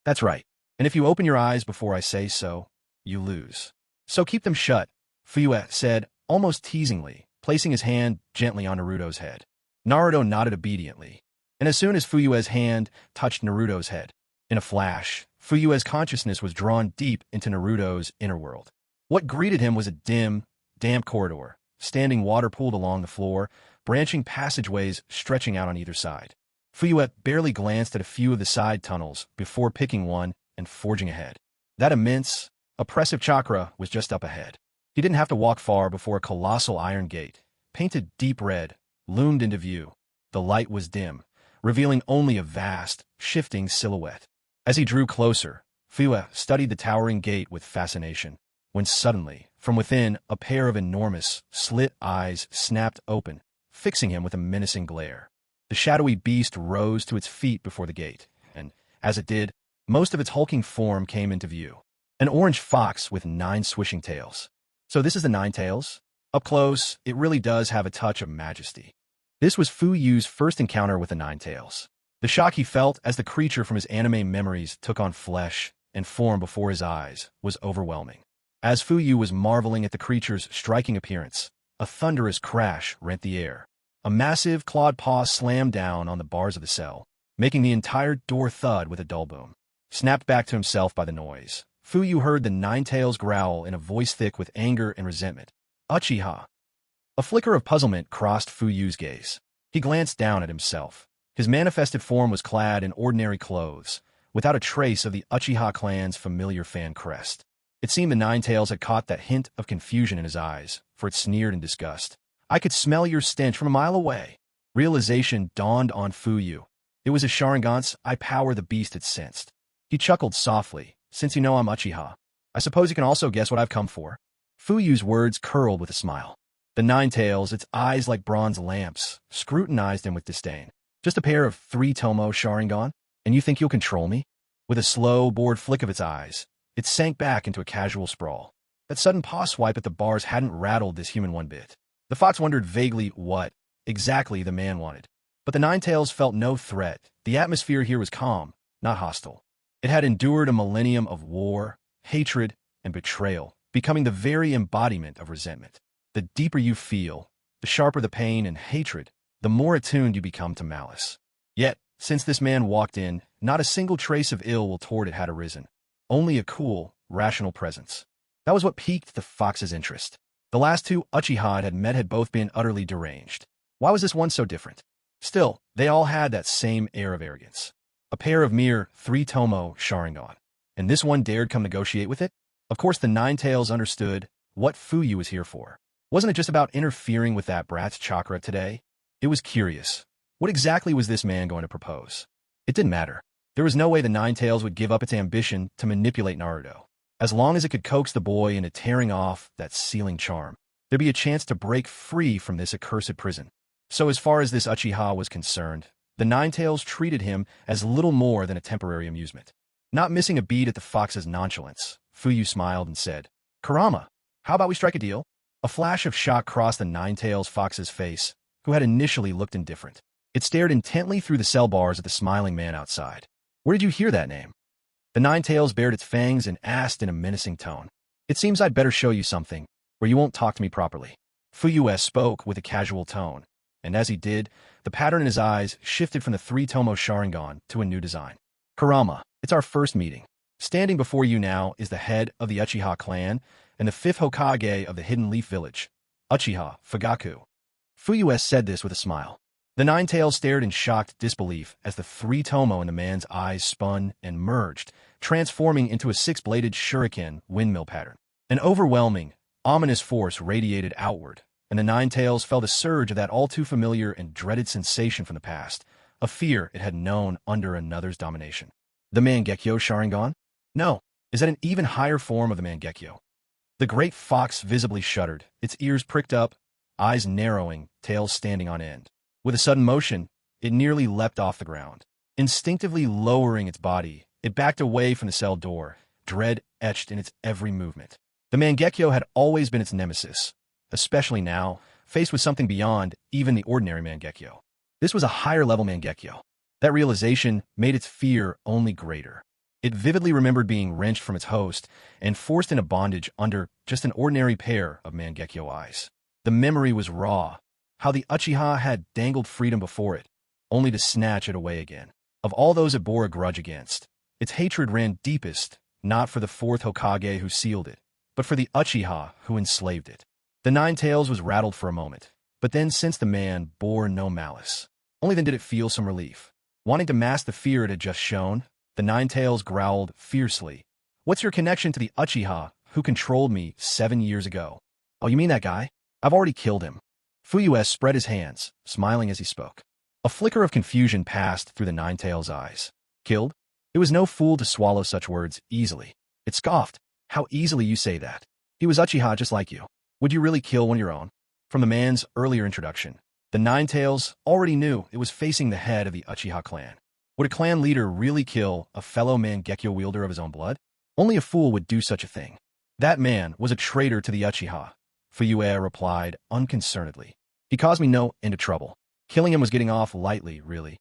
"That's right. And if you open your eyes before I say so, you lose. So keep them shut," Fuyue said, almost teasingly, placing his hand gently on Naruto's head. Naruto nodded obediently, and as soon as Fuyue's hand touched Naruto's head, in a flash, Fuyue's consciousness was drawn deep into Naruto's inner world. What greeted him was a dim, damp corridor, standing water pooled along the floor, branching passageways stretching out on either side. Fuyue barely glanced at a few of the side tunnels before picking one and forging ahead. That immense, oppressive chakra was just up ahead. He didn't have to walk far before a colossal iron gate, painted deep red, loomed into view. The light was dim, revealing only a vast, shifting silhouette. As he drew closer, Fuyue studied the towering gate with fascination, when suddenly, from within, a pair of enormous, slit eyes snapped open, fixing him with a menacing glare. The shadowy beast rose to its feet before the gate, and, as it did, most of its hulking form came into view. An orange fox with 9 swishing tails. So this is the 9 tails? Up close, it really does have a touch of majesty. This was Fuyue's first encounter with the 9 tails. The shock he felt as the creature from his anime memories took on flesh and form before his eyes was overwhelming. As Fuyue was marveling at the creature's striking appearance, a thunderous crash rent the air. A massive clawed paw slammed down on the bars of the cell, making the entire door thud with a dull boom. Snapped back to himself by the noise, Fuyue heard the 9 tails growl in a voice thick with anger and resentment. "Uchiha." A flicker of puzzlement crossed Fuyue's gaze. He glanced down at himself. His manifested form was clad in ordinary clothes, without a trace of the Uchiha clan's familiar fan crest. It seemed the 9 tails had caught that hint of confusion in his eyes, for it sneered in disgust. "I could smell your stench from a mile away." Realization dawned on Fuyue. It was a Sharingan's eye power the beast had sensed. He chuckled softly. "Since you know I'm Uchiha, I suppose you can also guess what I've come for." Fuyue's words curled with a smile. The 9 tails, its eyes like bronze lamps, scrutinized him with disdain. "Just a pair of 3 Tomo Sharingan? And you think you'll control me?" With a slow, bored flick of its eyes, it sank back into a casual sprawl. That sudden paw swipe at the bars hadn't rattled this human one bit. The fox wondered vaguely what, exactly, the man wanted. But the 9 tails felt no threat. The atmosphere here was calm, not hostile. It had endured a millennium of war, hatred, and betrayal, becoming the very embodiment of resentment. The deeper you feel, the sharper the pain and hatred, the more attuned you become to malice. Yet, since this man walked in, not a single trace of ill will toward it had arisen. Only a cool, rational presence. That was what piqued the fox's interest. The last 2 Uchiha had met had both been utterly deranged. Why was this one so different? Still, they all had that same air of arrogance. A pair of mere 3 Tomo Sharingan. And this one dared come negotiate with it? Of course the 9 tails understood what Fuyue was here for. Wasn't it just about interfering with that brat's chakra today? It was curious. What exactly was this man going to propose? It didn't matter. There was no way the 9 tails would give up its ambition to manipulate Naruto. As long as it could coax the boy into tearing off that sealing charm, there'd be a chance to break free from this accursed prison. So as far as this Uchiha was concerned, the 9 tails treated him as little more than a temporary amusement. Not missing a beat at the fox's nonchalance, Fuyue smiled and said, "Kurama, how about we strike a deal?" A flash of shock crossed the 9 tails fox's face, who had initially looked indifferent. It stared intently through the cell bars at the smiling man outside. "Where did you hear that name?" The 9 tails bared its fangs and asked in a menacing tone. "It seems I'd better show you something, or you won't talk to me properly." Fuyue spoke with a casual tone, and as he did, the pattern in his eyes shifted from the 3 Tomo Sharingan to a new design. "Kurama, it's our first meeting. Standing before you now is the head of the Uchiha clan and the 5th Hokage of the Hidden Leaf Village, Uchiha Fugaku." Fuyue said this with a smile. The 9 tails stared in shocked disbelief as the 3 Tomo in the man's eyes spun and merged, transforming into a 6-bladed shuriken windmill pattern. An overwhelming, ominous force radiated outward, and the 9 tails felt a surge of that all-too-familiar and dreaded sensation from the past, a fear it had known under another's domination. The Mangekyo Sharingan? No, is that an even higher form of the Mangekyo? The great fox visibly shuddered, its ears pricked up, eyes narrowing, tail standing on end. With a sudden motion, it nearly leapt off the ground. Instinctively lowering its body, it backed away from the cell door, dread etched in its every movement. The Mangekyo had always been its nemesis, especially now, faced with something beyond even the ordinary Mangekyo. This was a higher-level Mangekyo. That realization made its fear only greater. It vividly remembered being wrenched from its host and forced into bondage under just an ordinary pair of Mangekyo eyes. The memory was raw, how the Uchiha had dangled freedom before it, only to snatch it away again. Of all those it bore a grudge against, its hatred ran deepest, not for the fourth Hokage who sealed it, but for the Uchiha who enslaved it. The Nine Tails was rattled for a moment, but then sensed the man bore no malice. Only then did it feel some relief. Wanting to mask the fear it had just shown, the Nine Tails growled fiercely. "What's your connection to the Uchiha who controlled me 7 years ago?" "Oh, you mean that guy? I've already killed him." Fuyue spread his hands, smiling as he spoke. A flicker of confusion passed through the Nine Tails' eyes. Killed? It was no fool to swallow such words easily. It scoffed. "How easily you say that. He was Uchiha just like you. Would you really kill one of your own?" From the man's earlier introduction, the Nine Tails already knew it was facing the head of the Uchiha clan. Would a clan leader really kill a fellow Mangekyo wielder of his own blood? Only a fool would do such a thing. That man was a traitor to the Uchiha, Fuyue replied unconcernedly. He caused me no end of trouble. Killing him was getting off lightly, really.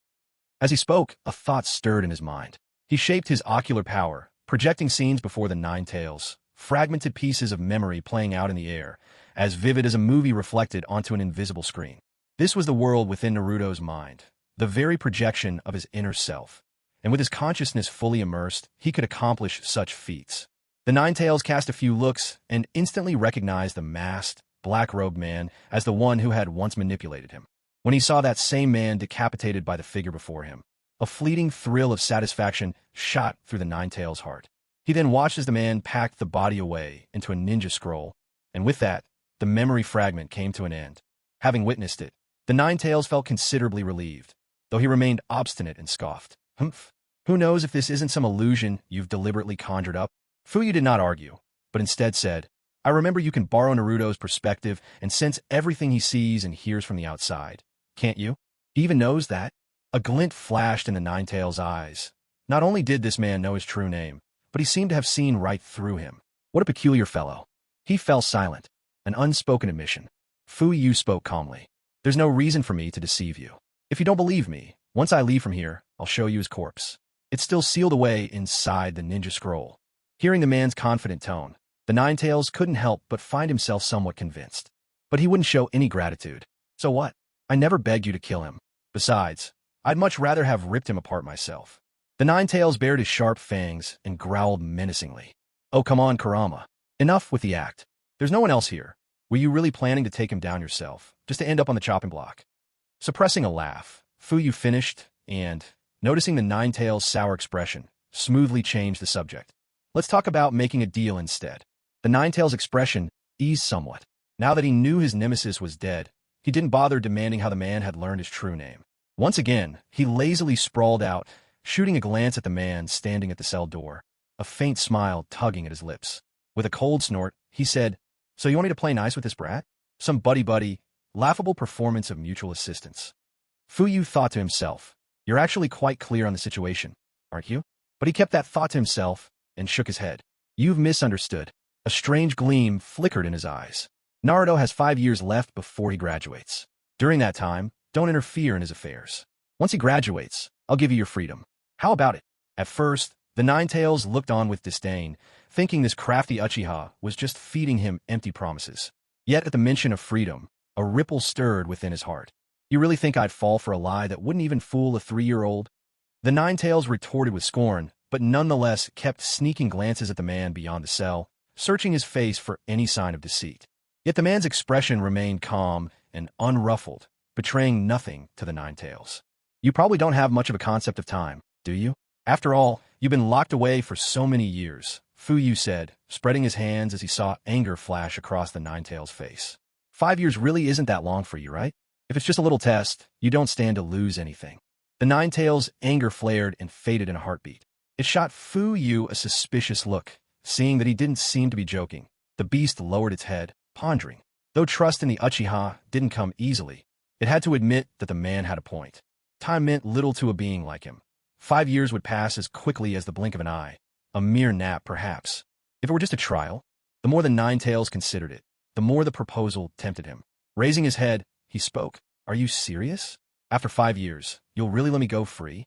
As he spoke, a thought stirred in his mind. He shaped his ocular power, projecting scenes before the Nine Tails, fragmented pieces of memory playing out in the air, as vivid as a movie reflected onto an invisible screen. This was the world within Naruto's mind, the very projection of his inner self, and with his consciousness fully immersed, he could accomplish such feats. The Nine Tails cast a few looks and instantly recognized the masked, black-robed man as the one who had once manipulated him. When he saw that same man decapitated by the figure before him, a fleeting thrill of satisfaction shot through the Nine Tails' heart. He then watched as the man packed the body away into a ninja scroll, and with that, the memory fragment came to an end. Having witnessed it, the Nine Tails felt considerably relieved, though he remained obstinate and scoffed. "Humph. Who knows if this isn't some illusion you've deliberately conjured up?" Fuyu did not argue, but instead said, "I remember you can borrow Naruto's perspective and sense everything he sees and hears from the outside. Can't you? He even knows that." A glint flashed in the Nine Tails' eyes. Not only did this man know his true name, but he seemed to have seen right through him. What a peculiar fellow. He fell silent, an unspoken admission. Fuyu spoke calmly. "There's no reason for me to deceive you. If you don't believe me, once I leave from here, I'll show you his corpse. It's still sealed away inside the ninja scroll." Hearing the man's confident tone, the Nine Tails couldn't help but find himself somewhat convinced. But he wouldn't show any gratitude. "So what? I never begged you to kill him. Besides, I'd much rather have ripped him apart myself." The Nine Tails bared his sharp fangs and growled menacingly. "Oh, come on, Kurama. Enough with the act. There's no one else here. Were you really planning to take him down yourself, just to end up on the chopping block?" Suppressing a laugh, Fuyu finished and, noticing the Nine Tails' sour expression, smoothly changed the subject. "Let's talk about making a deal instead." The Nine Tails' expression eased somewhat. Now that he knew his nemesis was dead, he didn't bother demanding how the man had learned his true name. Once again, he lazily sprawled out, shooting a glance at the man standing at the cell door, a faint smile tugging at his lips. With a cold snort, he said, "So you want me to play nice with this brat? Some buddy-buddy, laughable performance of mutual assistance." Fuyu thought to himself, "You're actually quite clear on the situation, aren't you?" But he kept that thought to himself and shook his head. "You've misunderstood." A strange gleam flickered in his eyes. Naruto has 5 years left before he graduates. During that time, don't interfere in his affairs. Once he graduates, I'll give you your freedom. How about it? At first, the Nine Tails looked on with disdain, thinking this crafty Uchiha was just feeding him empty promises. Yet at the mention of freedom, a ripple stirred within his heart. "You really think I'd fall for a lie that wouldn't even fool a 3-year-old? The Nine Tails retorted with scorn, but nonetheless kept sneaking glances at the man beyond the cell, searching his face for any sign of deceit. Yet the man's expression remained calm and unruffled, betraying nothing to the Nine Tails. "You probably don't have much of a concept of time, do you? After all, you've been locked away for so many years," Fuyu said, spreading his hands as he saw anger flash across the Nine Tails' face. 5 years really isn't that long for you, right? If it's just a little test, you don't stand to lose anything. The Nine-Tails' anger flared and faded in a heartbeat. It shot Fu Yu a suspicious look. Seeing that he didn't seem to be joking, the beast lowered its head, pondering. Though trust in the Uchiha didn't come easily, it had to admit that the man had a point. Time meant little to a being like him. 5 years would pass as quickly as the blink of an eye. A mere nap, perhaps. If it were just a trial, the more the Nine-Tails considered it, the more the proposal tempted him. Raising his head, he spoke. Are you serious? After 5 years, you'll really let me go free?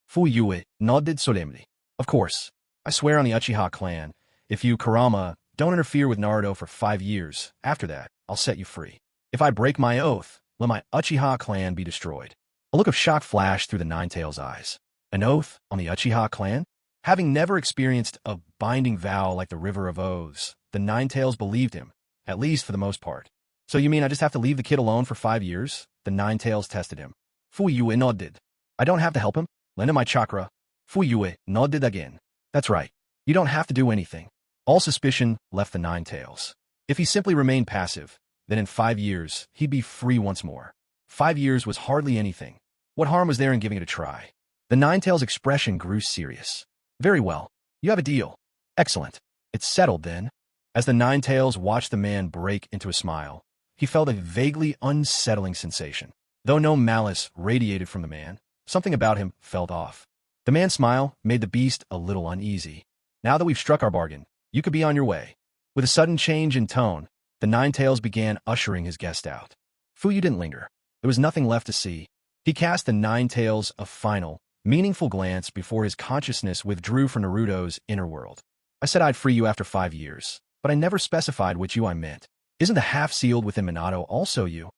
Fu Yue nodded solemnly. Of course. I swear on the Uchiha clan, if you, Kurama, don't interfere with Naruto for 5 years, after that, I'll set you free. If I break my oath, let my Uchiha clan be destroyed. A look of shock flashed through the Nine-Tails' eyes. An oath on the Uchiha clan? Having never experienced a binding vow like the River of Oaths, the Nine-Tails believed him, at least for the most part. So you mean I just have to leave the kid alone for 5 years? The Nine-Tails tested him. Fu Yue nodded. I don't have to help him? Lend him my chakra. Fu Yue nodded again. That's right. You don't have to do anything. All suspicion left the Nine-Tails. If he simply remained passive, then in 5 years, he'd be free once more. 5 years was hardly anything. What harm was there in giving it a try? The Nine-Tails' expression grew serious. Very well. You have a deal. Excellent. It's settled then. As the Nine-Tails watched the man break into a smile, he felt a vaguely unsettling sensation. Though no malice radiated from the man, something about him felt off. The man's smile made the beast a little uneasy. Now that we've struck our bargain, you could be on your way. With a sudden change in tone, the Nine-Tails began ushering his guest out. Fu Yu didn't linger. There was nothing left to see. He cast the Nine-Tails a final, meaningful glance before his consciousness withdrew from Naruto's inner world. I said I'd free you after 5 years, but I never specified which you I meant. Isn't the half sealed within Minato also you?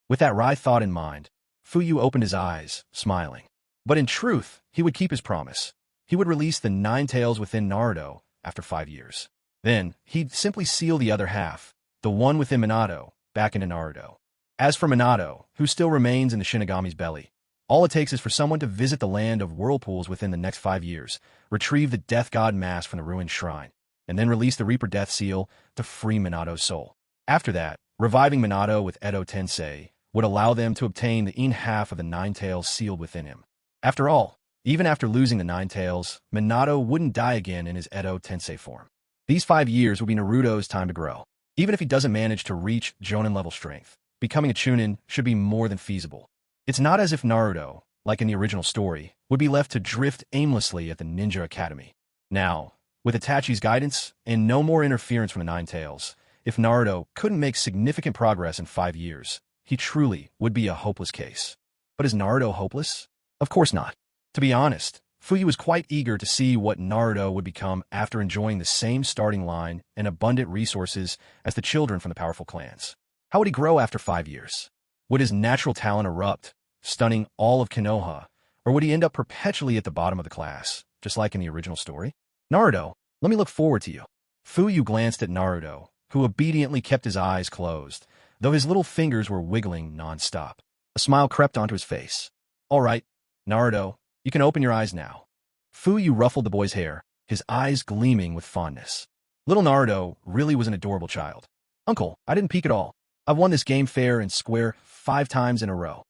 With that wry thought in mind, Fu Yu opened his eyes, smiling. But in truth, he would keep his promise. He would release the Nine-Tails within Naruto after 5 years. Then, he'd simply seal the other half, the one within Minato, back into Naruto. As for Minato, who still remains in the Shinigami's belly, all it takes is for someone to visit the land of whirlpools within the next 5 years, retrieve the Death God mask from the ruined shrine, and then release the Reaper Death Seal to free Minato's soul. After that, reviving Minato with Edo Tensei would allow them to obtain the half of the Nine-Tails sealed within him. After all, even after losing the Nine-Tails, Minato wouldn't die again in his Edo Tensei form. These 5 years would be Naruto's time to grow. Even if he doesn't manage to reach Jonin-level strength, becoming a Chunin should be more than feasible. It's not as if Naruto, like in the original story, would be left to drift aimlessly at the Ninja Academy. Now, with Itachi's guidance and no more interference from the Nine-Tails, if Naruto couldn't make significant progress in 5 years, he truly would be a hopeless case. But is Naruto hopeless? Of course not. To be honest, Fu Yu was quite eager to see what Naruto would become after enjoying the same starting line and abundant resources as the children from the powerful clans. How would he grow after 5 years? Would his natural talent erupt, stunning all of Konoha, or would he end up perpetually at the bottom of the class, just like in the original story? Naruto, let me look forward to you. Fu Yu glanced at Naruto, who obediently kept his eyes closed, though his little fingers were wiggling non-stop. A smile crept onto his face. All right, Naruto, you can open your eyes now. Fu Yu ruffled the boy's hair, his eyes gleaming with fondness. Little Naruto really was an adorable child. Uncle, I didn't peek at all. I've won this game fair and square 5 times in a row.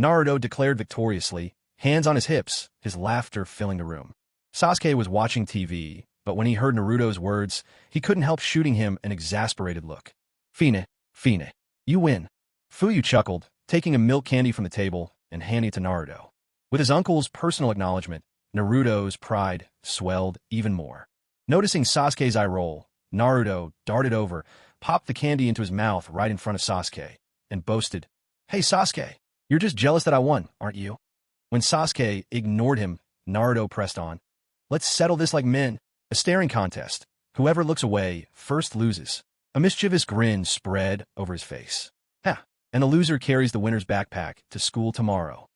Naruto declared victoriously, hands on his hips, his laughter filling the room. Sasuke was watching TV, but when he heard Naruto's words, he couldn't help shooting him an exasperated look. Fine, you win. Fu Yu chuckled, taking a milk candy from the table and handing it to Naruto. With his uncle's personal acknowledgement, Naruto's pride swelled even more. Noticing Sasuke's eye roll, Naruto darted over, popped the candy into his mouth right in front of Sasuke, and boasted, Hey Sasuke, you're just jealous that I won, aren't you? When Sasuke ignored him, Naruto pressed on. Let's settle this like men. A staring contest. Whoever looks away first loses. A mischievous grin spread over his face. Ha! And the loser carries the winner's backpack to school tomorrow.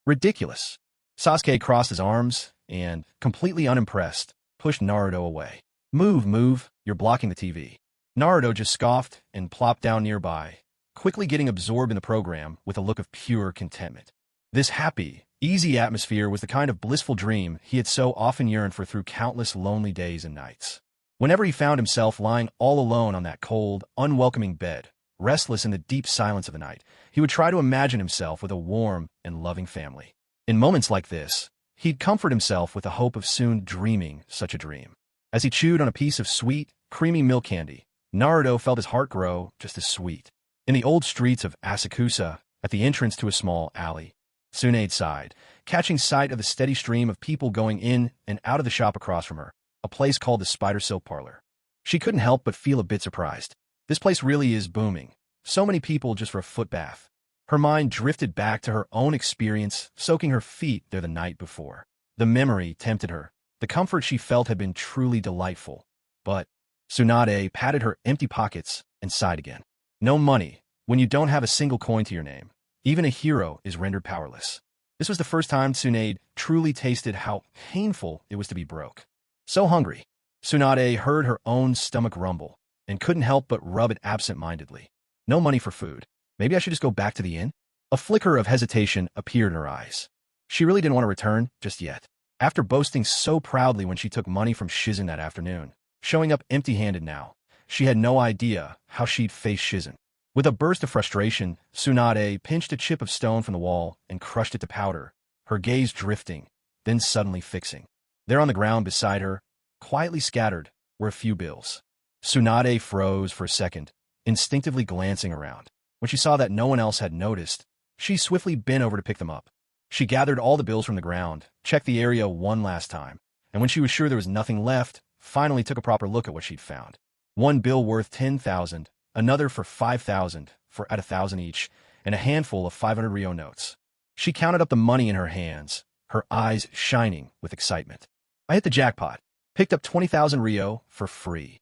Ridiculous. Sasuke crossed his arms and, completely unimpressed, pushed Naruto away. Move, you're blocking the TV. Naruto just scoffed and plopped down nearby, quickly getting absorbed in the program with a look of pure contentment. This happy, easy atmosphere was the kind of blissful dream he had so often yearned for through countless lonely days and nights. Whenever he found himself lying all alone on that cold, unwelcoming bed, restless in the deep silence of the night, he would try to imagine himself with a warm and loving family. In moments like this, he'd comfort himself with the hope of soon dreaming such a dream. As he chewed on a piece of sweet, creamy milk candy, Naruto felt his heart grow just as sweet. In the old streets of Asakusa, at the entrance to a small alley, Tsunade sighed, catching sight of the steady stream of people going in and out of the shop across from her, a place called the Spider Silk Parlor. She couldn't help but feel a bit surprised. This place really is booming. So many people just for a foot bath. Her mind drifted back to her own experience, soaking her feet there the night before. The memory tempted her. The comfort she felt had been truly delightful. But Tsunade patted her empty pockets and sighed again. No money, when you don't have a single coin to your name. Even a hero is rendered powerless. This was the first time Tsunade truly tasted how painful it was to be broke. So hungry, Tsunade heard her own stomach rumble and couldn't help but rub it absent-mindedly. No money for food. Maybe I should just go back to the inn? A flicker of hesitation appeared in her eyes. She really didn't want to return just yet. After boasting so proudly when she took money from Shizen that afternoon, showing up empty-handed now, she had no idea how she'd face Shizen. With a burst of frustration, Tsunade pinched a chip of stone from the wall and crushed it to powder, her gaze drifting, then suddenly fixing. There on the ground beside her, quietly scattered, were a few bills. Tsunade froze for a second, instinctively glancing around. When she saw that no one else had noticed, she swiftly bent over to pick them up. She gathered all the bills from the ground, checked the area one last time, and when she was sure there was nothing left, finally took a proper look at what she'd found. One bill worth 10,000, another for 5,000, for at 1,000 each, and a handful of 500 Ryo notes. She counted up the money in her hands, her eyes shining with excitement. I hit the jackpot, picked up 20,000 Ryo for free.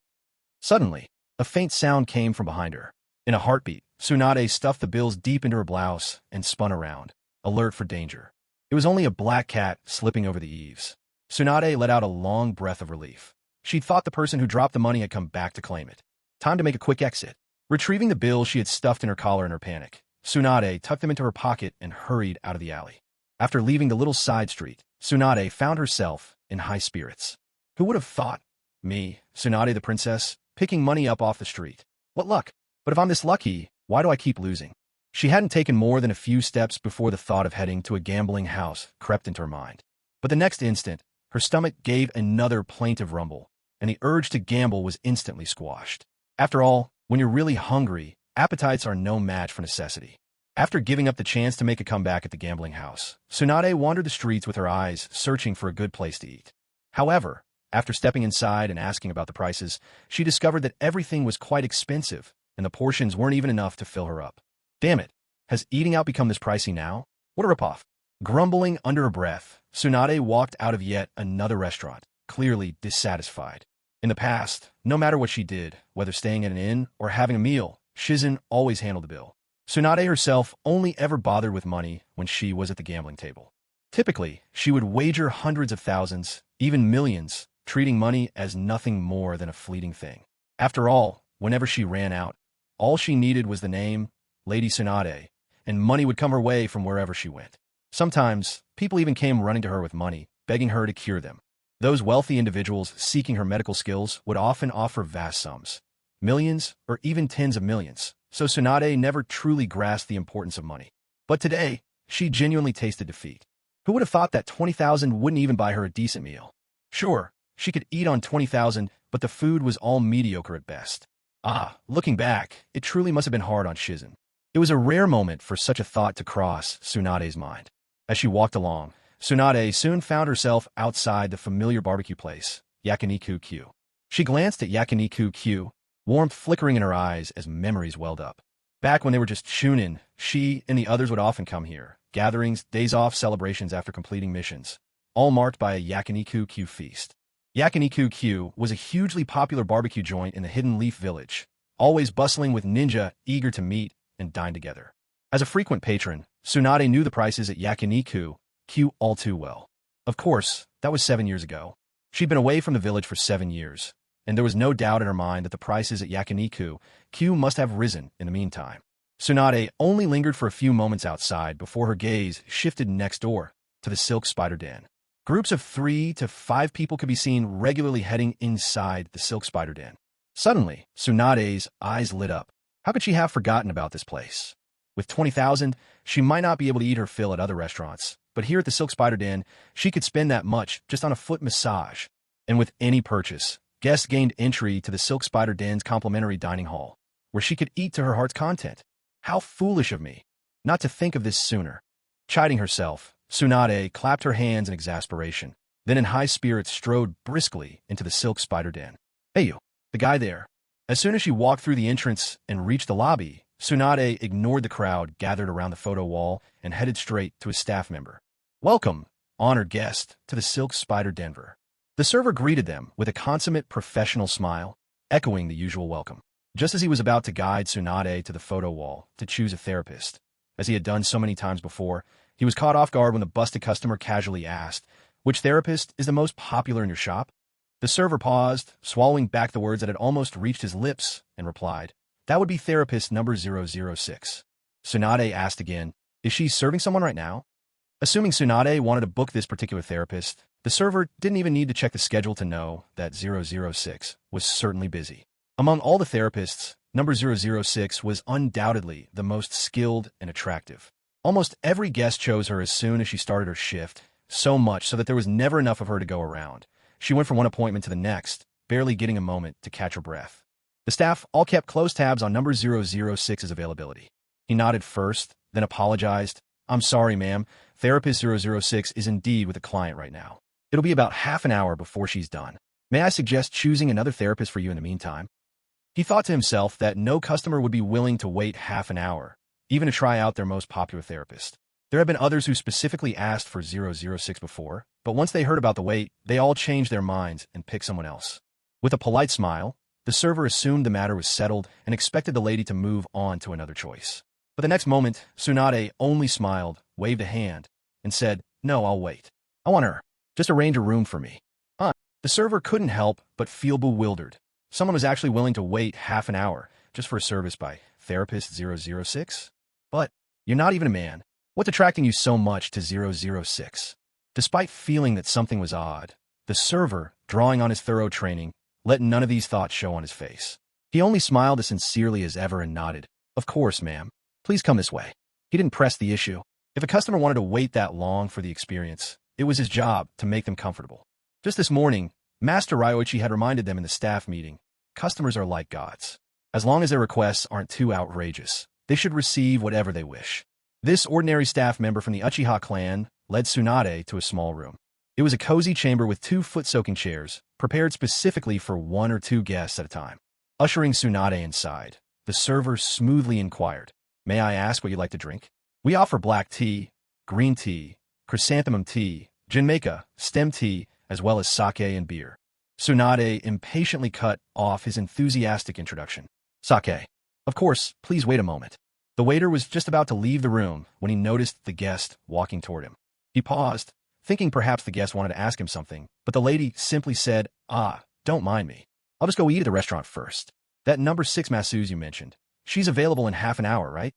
Suddenly, a faint sound came from behind her. In a heartbeat, Tsunade stuffed the bills deep into her blouse and spun around, alert for danger. It was only a black cat slipping over the eaves. Tsunade let out a long breath of relief. She'd thought the person who dropped the money had come back to claim it. Time to make a quick exit. Retrieving the bills she had stuffed in her collar in her panic, Tsunade tucked them into her pocket and hurried out of the alley. After leaving the little side street, Tsunade found herself in high spirits. Who would have thought? Me, Tsunade the princess, picking money up off the street. What luck! But if I'm this lucky, why do I keep losing? She hadn't taken more than a few steps before the thought of heading to a gambling house crept into her mind. But the next instant, her stomach gave another plaintive rumble, and the urge to gamble was instantly squashed. After all, when you're really hungry, appetites are no match for necessity. After giving up the chance to make a comeback at the gambling house, Tsunade wandered the streets with her eyes searching for a good place to eat. However, after stepping inside and asking about the prices, she discovered that everything was quite expensive, and the portions weren't even enough to fill her up. Damn it, has eating out become this pricey now? What a ripoff. Grumbling under her breath, Tsunade walked out of yet another restaurant, clearly dissatisfied. In the past, no matter what she did, whether staying at an inn or having a meal, Shizen always handled the bill. Tsunade herself only ever bothered with money when she was at the gambling table. Typically, she would wager hundreds of thousands, even millions, treating money as nothing more than a fleeting thing. After all, whenever she ran out, all she needed was the name, Lady Tsunade, and money would come her way from wherever she went. Sometimes, people even came running to her with money, begging her to cure them. Those wealthy individuals seeking her medical skills would often offer vast sums, millions or even tens of millions, so Tsunade never truly grasped the importance of money. But today, she genuinely tasted defeat. Who would have thought that 20,000 wouldn't even buy her a decent meal? Sure, she could eat on 20,000, but the food was all mediocre at best. Looking back, it truly must have been hard on Shizen. It was a rare moment for such a thought to cross Tsunade's mind. As she walked along, Tsunade soon found herself outside the familiar barbecue place, Yakiniku Q. She glanced at Yakiniku Q, warmth flickering in her eyes as memories welled up. Back when they were just shunin, she and the others would often come here, gatherings, days off, celebrations after completing missions, all marked by a Yakiniku Q feast. Yakiniku Q was a hugely popular barbecue joint in the Hidden Leaf Village, always bustling with ninja eager to meet and dine together. As a frequent patron, Tsunade knew the prices at Yakiniku Q all too well. Of course, that was 7 years ago. She'd been away from the village for 7 years, and there was no doubt in her mind that the prices at Yakiniku Q must have risen in the meantime. Tsunade only lingered for a few moments outside before her gaze shifted next door to the Silk Spider Den. Groups of 3 to 5 people could be seen regularly heading inside the Silk Spider Den. Suddenly, Tsunade's eyes lit up. How could she have forgotten about this place? With 20,000, she might not be able to eat her fill at other restaurants, but here at the Silk Spider Den, she could spend that much just on a foot massage. And with any purchase, guests gained entry to the Silk Spider Den's complimentary dining hall, where she could eat to her heart's content. How foolish of me not to think of this sooner. Chiding herself, Tsunade clapped her hands in exasperation, then in high spirits strode briskly into the Silk Spider Den. Hey you, the guy there. As soon as she walked through the entrance and reached the lobby, Tsunade ignored the crowd gathered around the photo wall and headed straight to a staff member. Welcome, honored guest, to the Silk Spider Denver. The server greeted them with a consummate professional smile, echoing the usual welcome. Just as he was about to guide Tsunade to the photo wall to choose a therapist, as he had done so many times before, he was caught off guard when the busted customer casually asked, "Which therapist is the most popular in your shop?" The server paused, swallowing back the words that had almost reached his lips, and replied, "That would be therapist number 006. Tsunade asked again, "Is she serving someone right now?" Assuming Tsunade wanted to book this particular therapist, the server didn't even need to check the schedule to know that 006 was certainly busy. Among all the therapists, number 006 was undoubtedly the most skilled and attractive. Almost every guest chose her as soon as she started her shift, so much so that there was never enough of her to go around. She went from one appointment to the next, barely getting a moment to catch her breath. The staff all kept close tabs on number 006's availability. He nodded first, then apologized. "I'm sorry, ma'am. Therapist 006 is indeed with a client right now. It'll be about half an hour before she's done. May I suggest choosing another therapist for you in the meantime?" He thought to himself that no customer would be willing to wait half an hour, even to try out their most popular therapist. There had been others who specifically asked for 006 before, but once they heard about the wait, they all changed their minds and picked someone else. With a polite smile, the server assumed the matter was settled and expected the lady to move on to another choice. But the next moment, Tsunade only smiled, waved a hand, and said, "No, I'll wait. I want her. Just arrange a room for me." The server couldn't help but feel bewildered. Someone was actually willing to wait half an hour just for a service by therapist 006? But you're not even a man. What's attracting you so much to 006? Despite feeling that something was odd, the server, drawing on his thorough training, let none of these thoughts show on his face. He only smiled as sincerely as ever and nodded. "Of course, ma'am. Please come this way." He didn't press the issue. If a customer wanted to wait that long for the experience, it was his job to make them comfortable. Just this morning, Master Ryoichi had reminded them in the staff meeting, customers are like gods. As long as their requests aren't too outrageous, they should receive whatever they wish. This ordinary staff member from the Uchiha clan led Tsunade to a small room. It was a cozy chamber with 2 foot-soaking chairs, prepared specifically for 1 or 2 guests at a time. Ushering Tsunade inside, the server smoothly inquired, "May I ask what you'd like to drink?" "We offer black tea, green tea, chrysanthemum tea, jinmeka, stem tea, as well as sake and beer." Tsunade impatiently cut off his enthusiastic introduction. "Sake. Of course, please wait a moment." The waiter was just about to leave the room when he noticed the guest walking toward him. He paused, thinking perhaps the guest wanted to ask him something, but the lady simply said, "Don't mind me. I'll just go eat at the restaurant first. That number 6 masseuse you mentioned, she's available in half an hour, right?"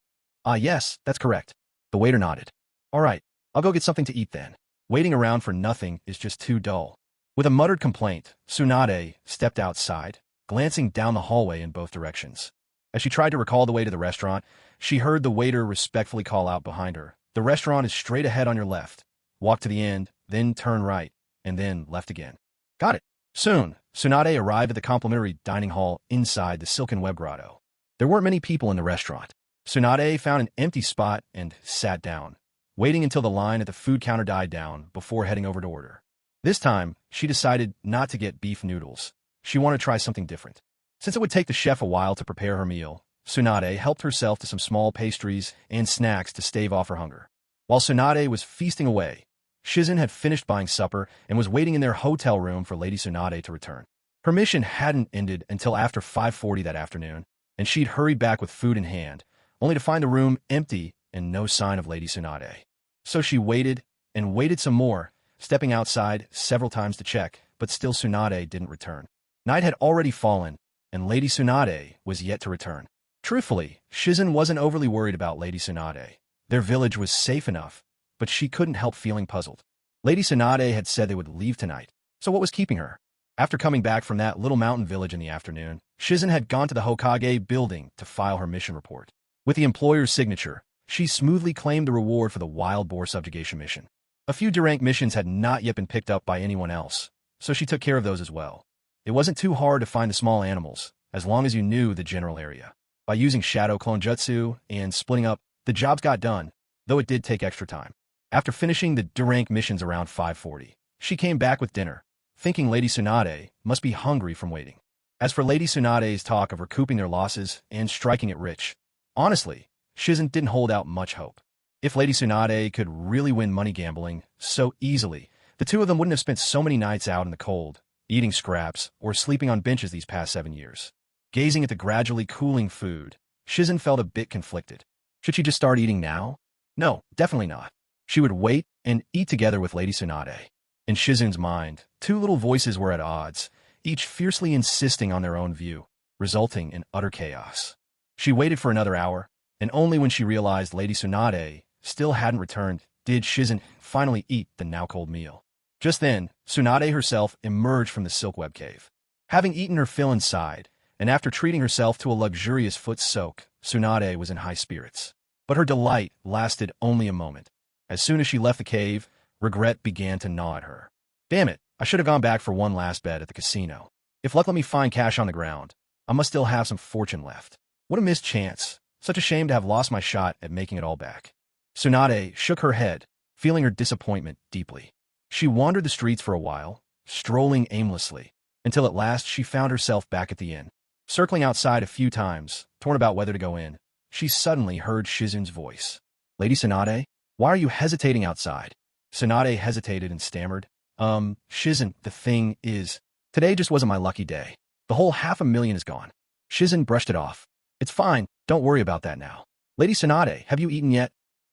Yes, that's correct." The waiter nodded. "All right, I'll go get something to eat then. Waiting around for nothing is just too dull." With a muttered complaint, Tsunade stepped outside, glancing down the hallway in both directions. As she tried to recall the way to the restaurant, she heard the waiter respectfully call out behind her, "The restaurant is straight ahead on your left. Walk to the end, then turn right, and then left again." "Got it." Soon, Tsunade arrived at the complimentary dining hall inside the Silken Web Grotto. There weren't many people in the restaurant. Tsunade found an empty spot and sat down, waiting until the line at the food counter died down before heading over to order. This time, she decided not to get beef noodles. She wanted to try something different. Since it would take the chef a while to prepare her meal, Tsunade helped herself to some small pastries and snacks to stave off her hunger. While Tsunade was feasting away, Shizen had finished buying supper and was waiting in their hotel room for Lady Tsunade to return. Her mission hadn't ended until after 5:40 that afternoon, and she'd hurried back with food in hand, only to find the room empty and no sign of Lady Tsunade. So she waited and waited some more, stepping outside several times to check, but still Tsunade didn't return. Night had already fallen, and Lady Tsunade was yet to return. Truthfully, Shizen wasn't overly worried about Lady Tsunade. Their village was safe enough, but she couldn't help feeling puzzled. Lady Tsunade had said they would leave tonight, so what was keeping her? After coming back from that little mountain village in the afternoon, Shizen had gone to the Hokage building to file her mission report. With the employer's signature, she smoothly claimed the reward for the wild boar subjugation mission. A few D-rank missions had not yet been picked up by anyone else, so she took care of those as well. It wasn't too hard to find the small animals, as long as you knew the general area. By using shadow clone jutsu and splitting up, the jobs got done, though it did take extra time. After finishing the D-rank missions around 5:40, she came back with dinner, thinking Lady Tsunade must be hungry from waiting. As for Lady Tsunade's talk of recouping their losses and striking it rich, honestly, Shizen didn't hold out much hope. If Lady Tsunade could really win money gambling so easily, the two of them wouldn't have spent so many nights out in the cold, eating scraps, or sleeping on benches these past 7 years. Gazing at the gradually cooling food, Shizen felt a bit conflicted. Should she just start eating now? No, definitely not. She would wait and eat together with Lady Tsunade. In Shizen's mind, two little voices were at odds, each fiercely insisting on their own view, resulting in utter chaos. She waited for another hour, and only when she realized Lady Tsunade still hadn't returned did Shizen finally eat the now-cold meal. Just then, Tsunade herself emerged from the silk web cave. Having eaten her fill inside, and after treating herself to a luxurious foot soak, Tsunade was in high spirits. But her delight lasted only a moment. As soon as she left the cave, regret began to gnaw at her. Damn it, I should have gone back for one last bet at the casino. If luck let me find cash on the ground, I must still have some fortune left. What a missed chance. Such a shame to have lost my shot at making it all back. Tsunade shook her head, feeling her disappointment deeply. She wandered the streets for a while, strolling aimlessly, until at last she found herself back at the inn. Circling outside a few times, torn about whether to go in, she suddenly heard Shizen's voice. Lady Tsunade, why are you hesitating outside? Tsunade hesitated and stammered. Shizen, the thing is, today just wasn't my lucky day. The whole $500,000 is gone. Shizen brushed it off. It's fine, don't worry about that now. Lady Tsunade, have you eaten yet?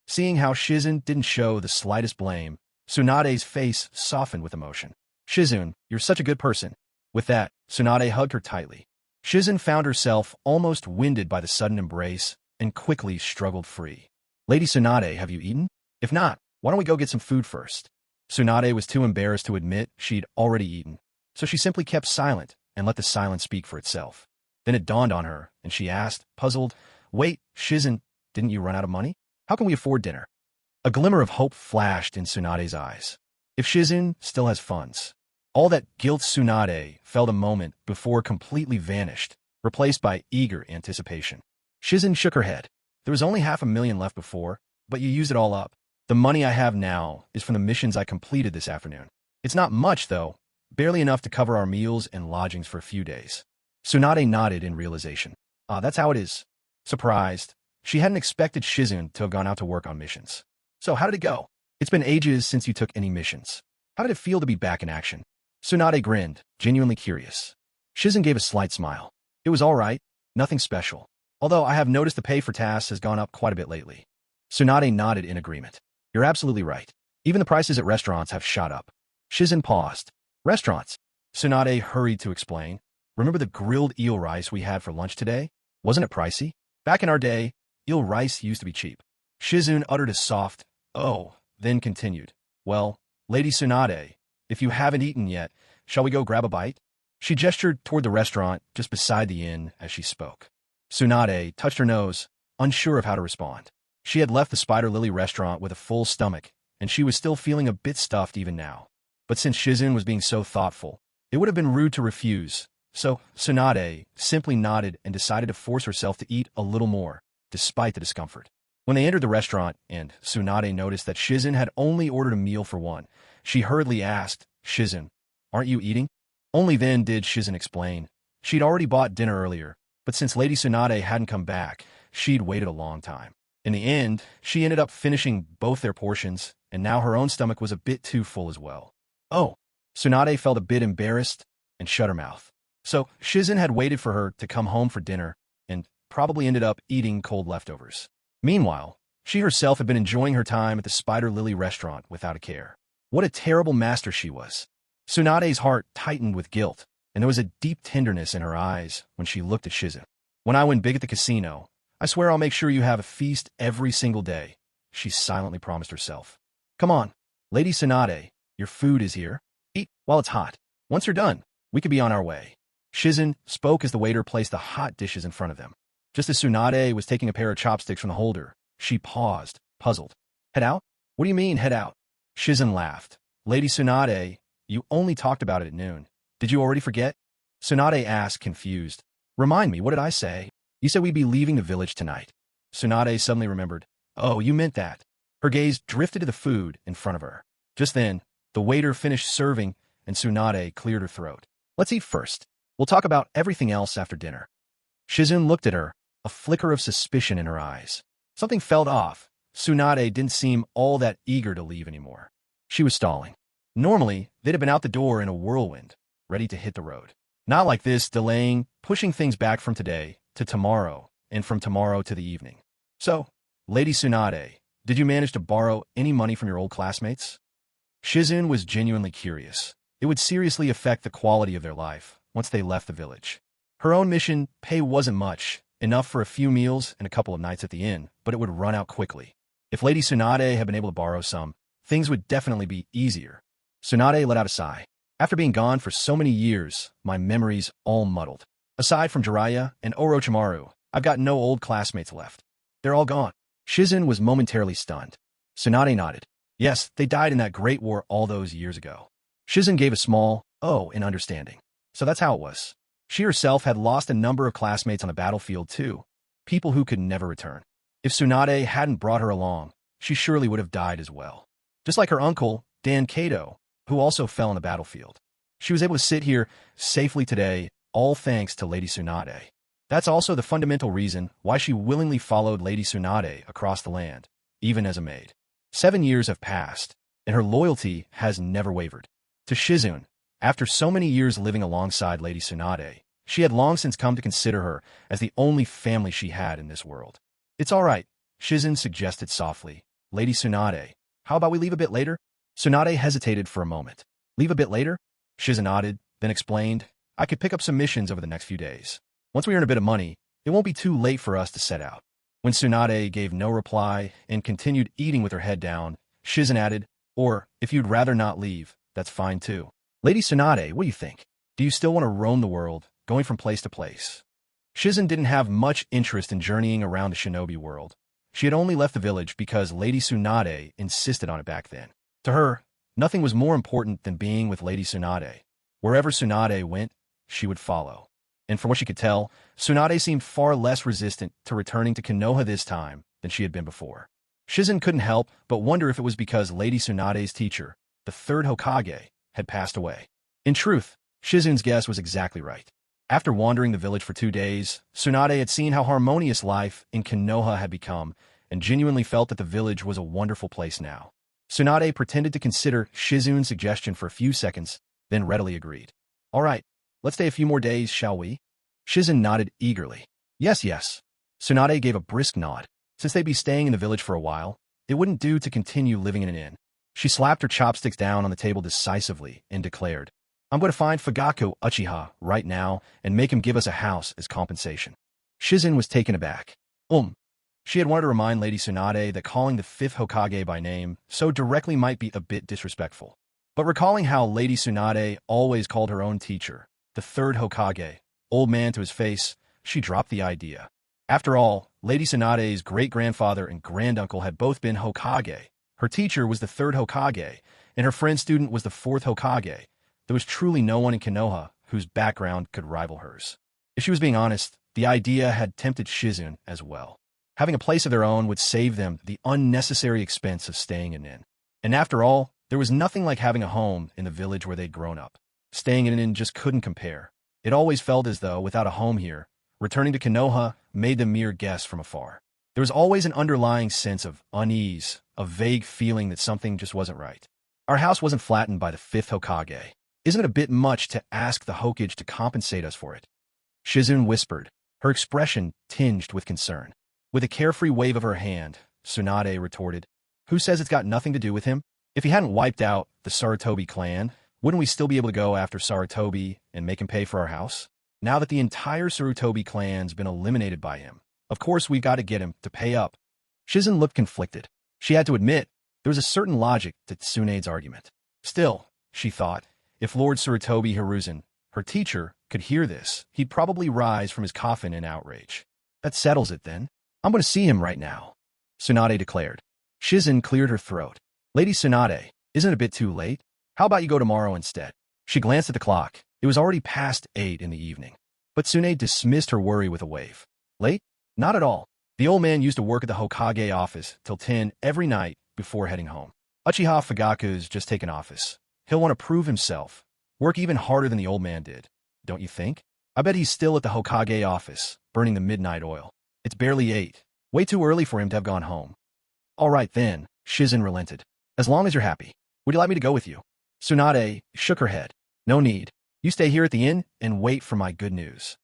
Seeing how Shizen didn't show the slightest blame, Tsunade's face softened with emotion. Shizen, you're such a good person. With that, Tsunade hugged her tightly. Shizen found herself almost winded by the sudden embrace and quickly struggled free. Lady Tsunade, have you eaten? If not, why don't we go get some food first? Tsunade was too embarrassed to admit she'd already eaten, so she simply kept silent and let the silence speak for itself. Then it dawned on her, and she asked, puzzled, Wait, Shizen, didn't you run out of money? How can we afford dinner? A glimmer of hope flashed in Tsunade's eyes. If Shizen still has funds. All that guilt Tsunade felt a moment before completely vanished, replaced by eager anticipation. Shizen shook her head. There was only $500,000 left before, but you used it all up. The money I have now is from the missions I completed this afternoon. It's not much, though, barely enough to cover our meals and lodgings for a few days. Tsunade nodded in realization. That's how it is. Surprised, she hadn't expected Shizen to have gone out to work on missions. So how did it go? It's been ages since you took any missions. How did it feel to be back in action? Tsunade grinned, genuinely curious. Shizen gave a slight smile. It was all right, nothing special. Although I have noticed the pay for tasks has gone up quite a bit lately. Tsunade nodded in agreement. You're absolutely right. Even the prices at restaurants have shot up. Shizen paused. Restaurants? Tsunade hurried to explain. Remember the grilled eel rice we had for lunch today? Wasn't it pricey? Back in our day, eel rice used to be cheap. Shizen uttered a soft, oh, then continued. Well, Lady Tsunade, if you haven't eaten yet, shall we go grab a bite? She gestured toward the restaurant just beside the inn as she spoke. Tsunade touched her nose, unsure of how to respond. She had left the Spider Lily restaurant with a full stomach, and she was still feeling a bit stuffed even now. But since Shizen was being so thoughtful, it would have been rude to refuse. So Tsunade simply nodded and decided to force herself to eat a little more, despite the discomfort. When they entered the restaurant, and Tsunade noticed that Shizen had only ordered a meal for one, she hurriedly asked, Shizen, aren't you eating? Only then did Shizen explain. She'd already bought dinner earlier, but since Lady Tsunade hadn't come back, she'd waited a long time. In the end, she ended up finishing both their portions, and now her own stomach was a bit too full as well. Oh, Tsunade felt a bit embarrassed and shut her mouth. So Shizen had waited for her to come home for dinner and probably ended up eating cold leftovers. Meanwhile, she herself had been enjoying her time at the Spider Lily restaurant without a care. What a terrible master she was. Tsunade's heart tightened with guilt, and there was a deep tenderness in her eyes when she looked at Shizen. When I win big at the casino, I swear I'll make sure you have a feast every single day, she silently promised herself. Come on, Lady Tsunade, your food is here. Eat while it's hot. Once you're done, we could be on our way. Shizen spoke as the waiter placed the hot dishes in front of them. Just as Tsunade was taking a pair of chopsticks from the holder, she paused, puzzled. Head out? What do you mean, head out? Shizen laughed. Lady Tsunade, you only talked about it at noon. Did you already forget? Tsunade asked, confused. Remind me, what did I say? You said we'd be leaving the village tonight. Tsunade suddenly remembered. Oh, you meant that. Her gaze drifted to the food in front of her. Just then, the waiter finished serving and Tsunade cleared her throat. Let's eat first. We'll talk about everything else after dinner. Shizen looked at her, a flicker of suspicion in her eyes. Something felt off. Tsunade didn't seem all that eager to leave anymore. She was stalling. Normally, they'd have been out the door in a whirlwind, ready to hit the road. Not like this, delaying, pushing things back from today to tomorrow, and from tomorrow to the evening. So, Lady Tsunade, did you manage to borrow any money from your old classmates? Shizen was genuinely curious. It would seriously affect the quality of their life once they left the village. Her own mission pay wasn't much, enough for a few meals and a couple of nights at the inn, but it would run out quickly. If Lady Tsunade had been able to borrow some, things would definitely be easier. Tsunade let out a sigh. After being gone for so many years, my memory's all muddled. Aside from Jiraiya and Orochimaru, I've got no old classmates left. They're all gone. Shizen was momentarily stunned. Tsunade nodded. Yes, they died in that great war all those years ago. Shizen gave a small, oh, in understanding. So that's how it was. She herself had lost a number of classmates on the battlefield too, people who could never return. If Tsunade hadn't brought her along, she surely would have died as well. Just like her uncle, Dan Kato, who also fell on the battlefield. She was able to sit here safely today, all thanks to Lady Tsunade. That's also the fundamental reason why she willingly followed Lady Tsunade across the land, even as a maid. 7 years have passed, and her loyalty has never wavered. To Shizen, after so many years living alongside Lady Tsunade, she had long since come to consider her as the only family she had in this world. It's all right, Shizen suggested softly. Lady Tsunade, how about we leave a bit later? Tsunade hesitated for a moment. Leave a bit later? Shizen nodded, then explained, I could pick up some missions over the next few days. Once we earn a bit of money, it won't be too late for us to set out. When Tsunade gave no reply and continued eating with her head down, Shizen added, or, if you'd rather not leave, that's fine too. Lady Tsunade, what do you think? Do you still want to roam the world, going from place to place? Shizen didn't have much interest in journeying around the shinobi world. She had only left the village because Lady Tsunade insisted on it back then. To her, nothing was more important than being with Lady Tsunade. Wherever Tsunade went, she would follow. And from what she could tell, Tsunade seemed far less resistant to returning to Konoha this time than she had been before. Shizen couldn't help but wonder if it was because Lady Tsunade's teacher, the third Hokage, had passed away. In truth, Shizen's guess was exactly right. After wandering the village for 2 days, Tsunade had seen how harmonious life in Konoha had become and genuinely felt that the village was a wonderful place now. Tsunade pretended to consider Shizen's suggestion for a few seconds, then readily agreed. All right, let's stay a few more days, shall we? Shizen nodded eagerly. Yes, yes. Tsunade gave a brisk nod. Since they'd be staying in the village for a while, it wouldn't do to continue living in an inn. She slapped her chopsticks down on the table decisively and declared, I'm going to find Fugaku Uchiha right now and make him give us a house as compensation. Shizen was taken aback. She had wanted to remind Lady Tsunade that calling the 5th Hokage by name so directly might be a bit disrespectful. But recalling how Lady Tsunade always called her own teacher, the 3rd Hokage, old man to his face, she dropped the idea. After all, Lady Tsunade's great-grandfather and granduncle had both been Hokage. Her teacher was the 3rd Hokage, and her friend student was the 4th Hokage. There was truly no one in Konoha whose background could rival hers. If she was being honest, the idea had tempted Shizen as well. Having a place of their own would save them the unnecessary expense of staying in an inn. And after all, there was nothing like having a home in the village where they'd grown up. Staying in an inn just couldn't compare. It always felt as though, without a home here, returning to Konoha made them mere guests from afar. There was always an underlying sense of unease, a vague feeling that something just wasn't right. Our house wasn't flattened by the 5th Hokage. Isn't it a bit much to ask the Hokage to compensate us for it? Shizen whispered, her expression tinged with concern. With a carefree wave of her hand, Tsunade retorted, Who says it's got nothing to do with him? If he hadn't wiped out the Sarutobi clan, wouldn't we still be able to go after Saratobi and make him pay for our house? Now that the entire Sarutobi clan's been eliminated by him, of course we've got to get him to pay up. Shizen looked conflicted. She had to admit, there was a certain logic to Tsunade's argument. Still, she thought, if Lord Sarutobi Hiruzen, her teacher, could hear this, he'd probably rise from his coffin in outrage. That settles it then. I'm going to see him right now, Tsunade declared. Shizen cleared her throat. Lady Tsunade, Isn't it a bit too late? How about you go tomorrow instead? She glanced at the clock. It was already past 8 in the evening. But Tsunade dismissed her worry with a wave. Late? Not at all. The old man used to work at the Hokage office till 10 every night before heading home. Uchiha Fugaku's just taken office. He'll want to prove himself. Work even harder than the old man did. Don't you think? I bet he's still at the Hokage office, burning the midnight oil. It's barely 8. Way too early for him to have gone home. All right then, Shizen relented. As long as you're happy. Would you like me to go with you? Tsunade shook her head. No need. You stay here at the inn and wait for my good news.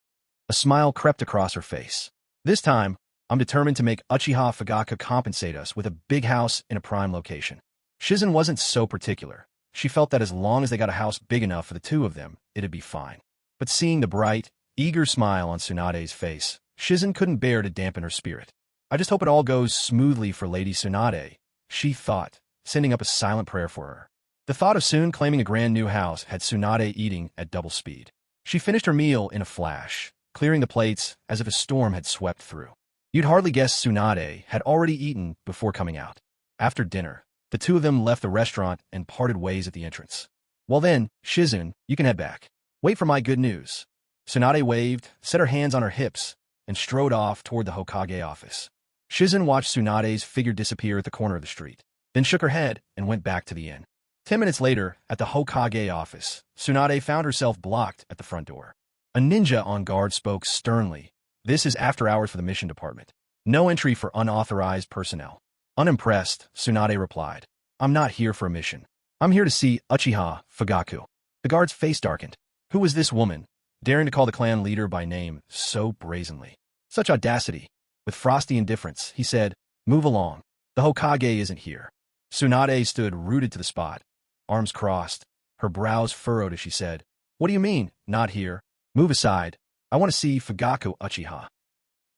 A smile crept across her face. This time, I'm determined to make Uchiha Fugaku compensate us with a big house in a prime location. Shizen wasn't so particular. She felt that as long as they got a house big enough for the two of them, it'd be fine. But seeing the bright, eager smile on Tsunade's face, Shizen couldn't bear to dampen her spirit. I just hope it all goes smoothly for Lady Tsunade, she thought, sending up a silent prayer for her. The thought of soon claiming a grand new house had Tsunade eating at double speed. She finished her meal in a flash, clearing the plates as if a storm had swept through. You'd hardly guess Tsunade had already eaten before coming out. After dinner, the two of them left the restaurant and parted ways at the entrance. Well then, Shizen, you can head back. Wait for my good news. Tsunade waved, set her hands on her hips, and strode off toward the Hokage office. Shizen watched Tsunade's figure disappear at the corner of the street, then shook her head and went back to the inn. 10 minutes later, at the Hokage office, Tsunade found herself blocked at the front door. A ninja on guard spoke sternly. This is after hours for the mission department. No entry for unauthorized personnel. Unimpressed, Tsunade replied. I'm not here for a mission. I'm here to see Uchiha Fugaku. The guard's face darkened. Who was this woman, daring to call the clan leader by name so brazenly? Such audacity. With frosty indifference, he said, Move along. The Hokage isn't here. Tsunade stood rooted to the spot, arms crossed, her brows furrowed as she said, What do you mean, not here? Move aside. I want to see Fugaku Uchiha.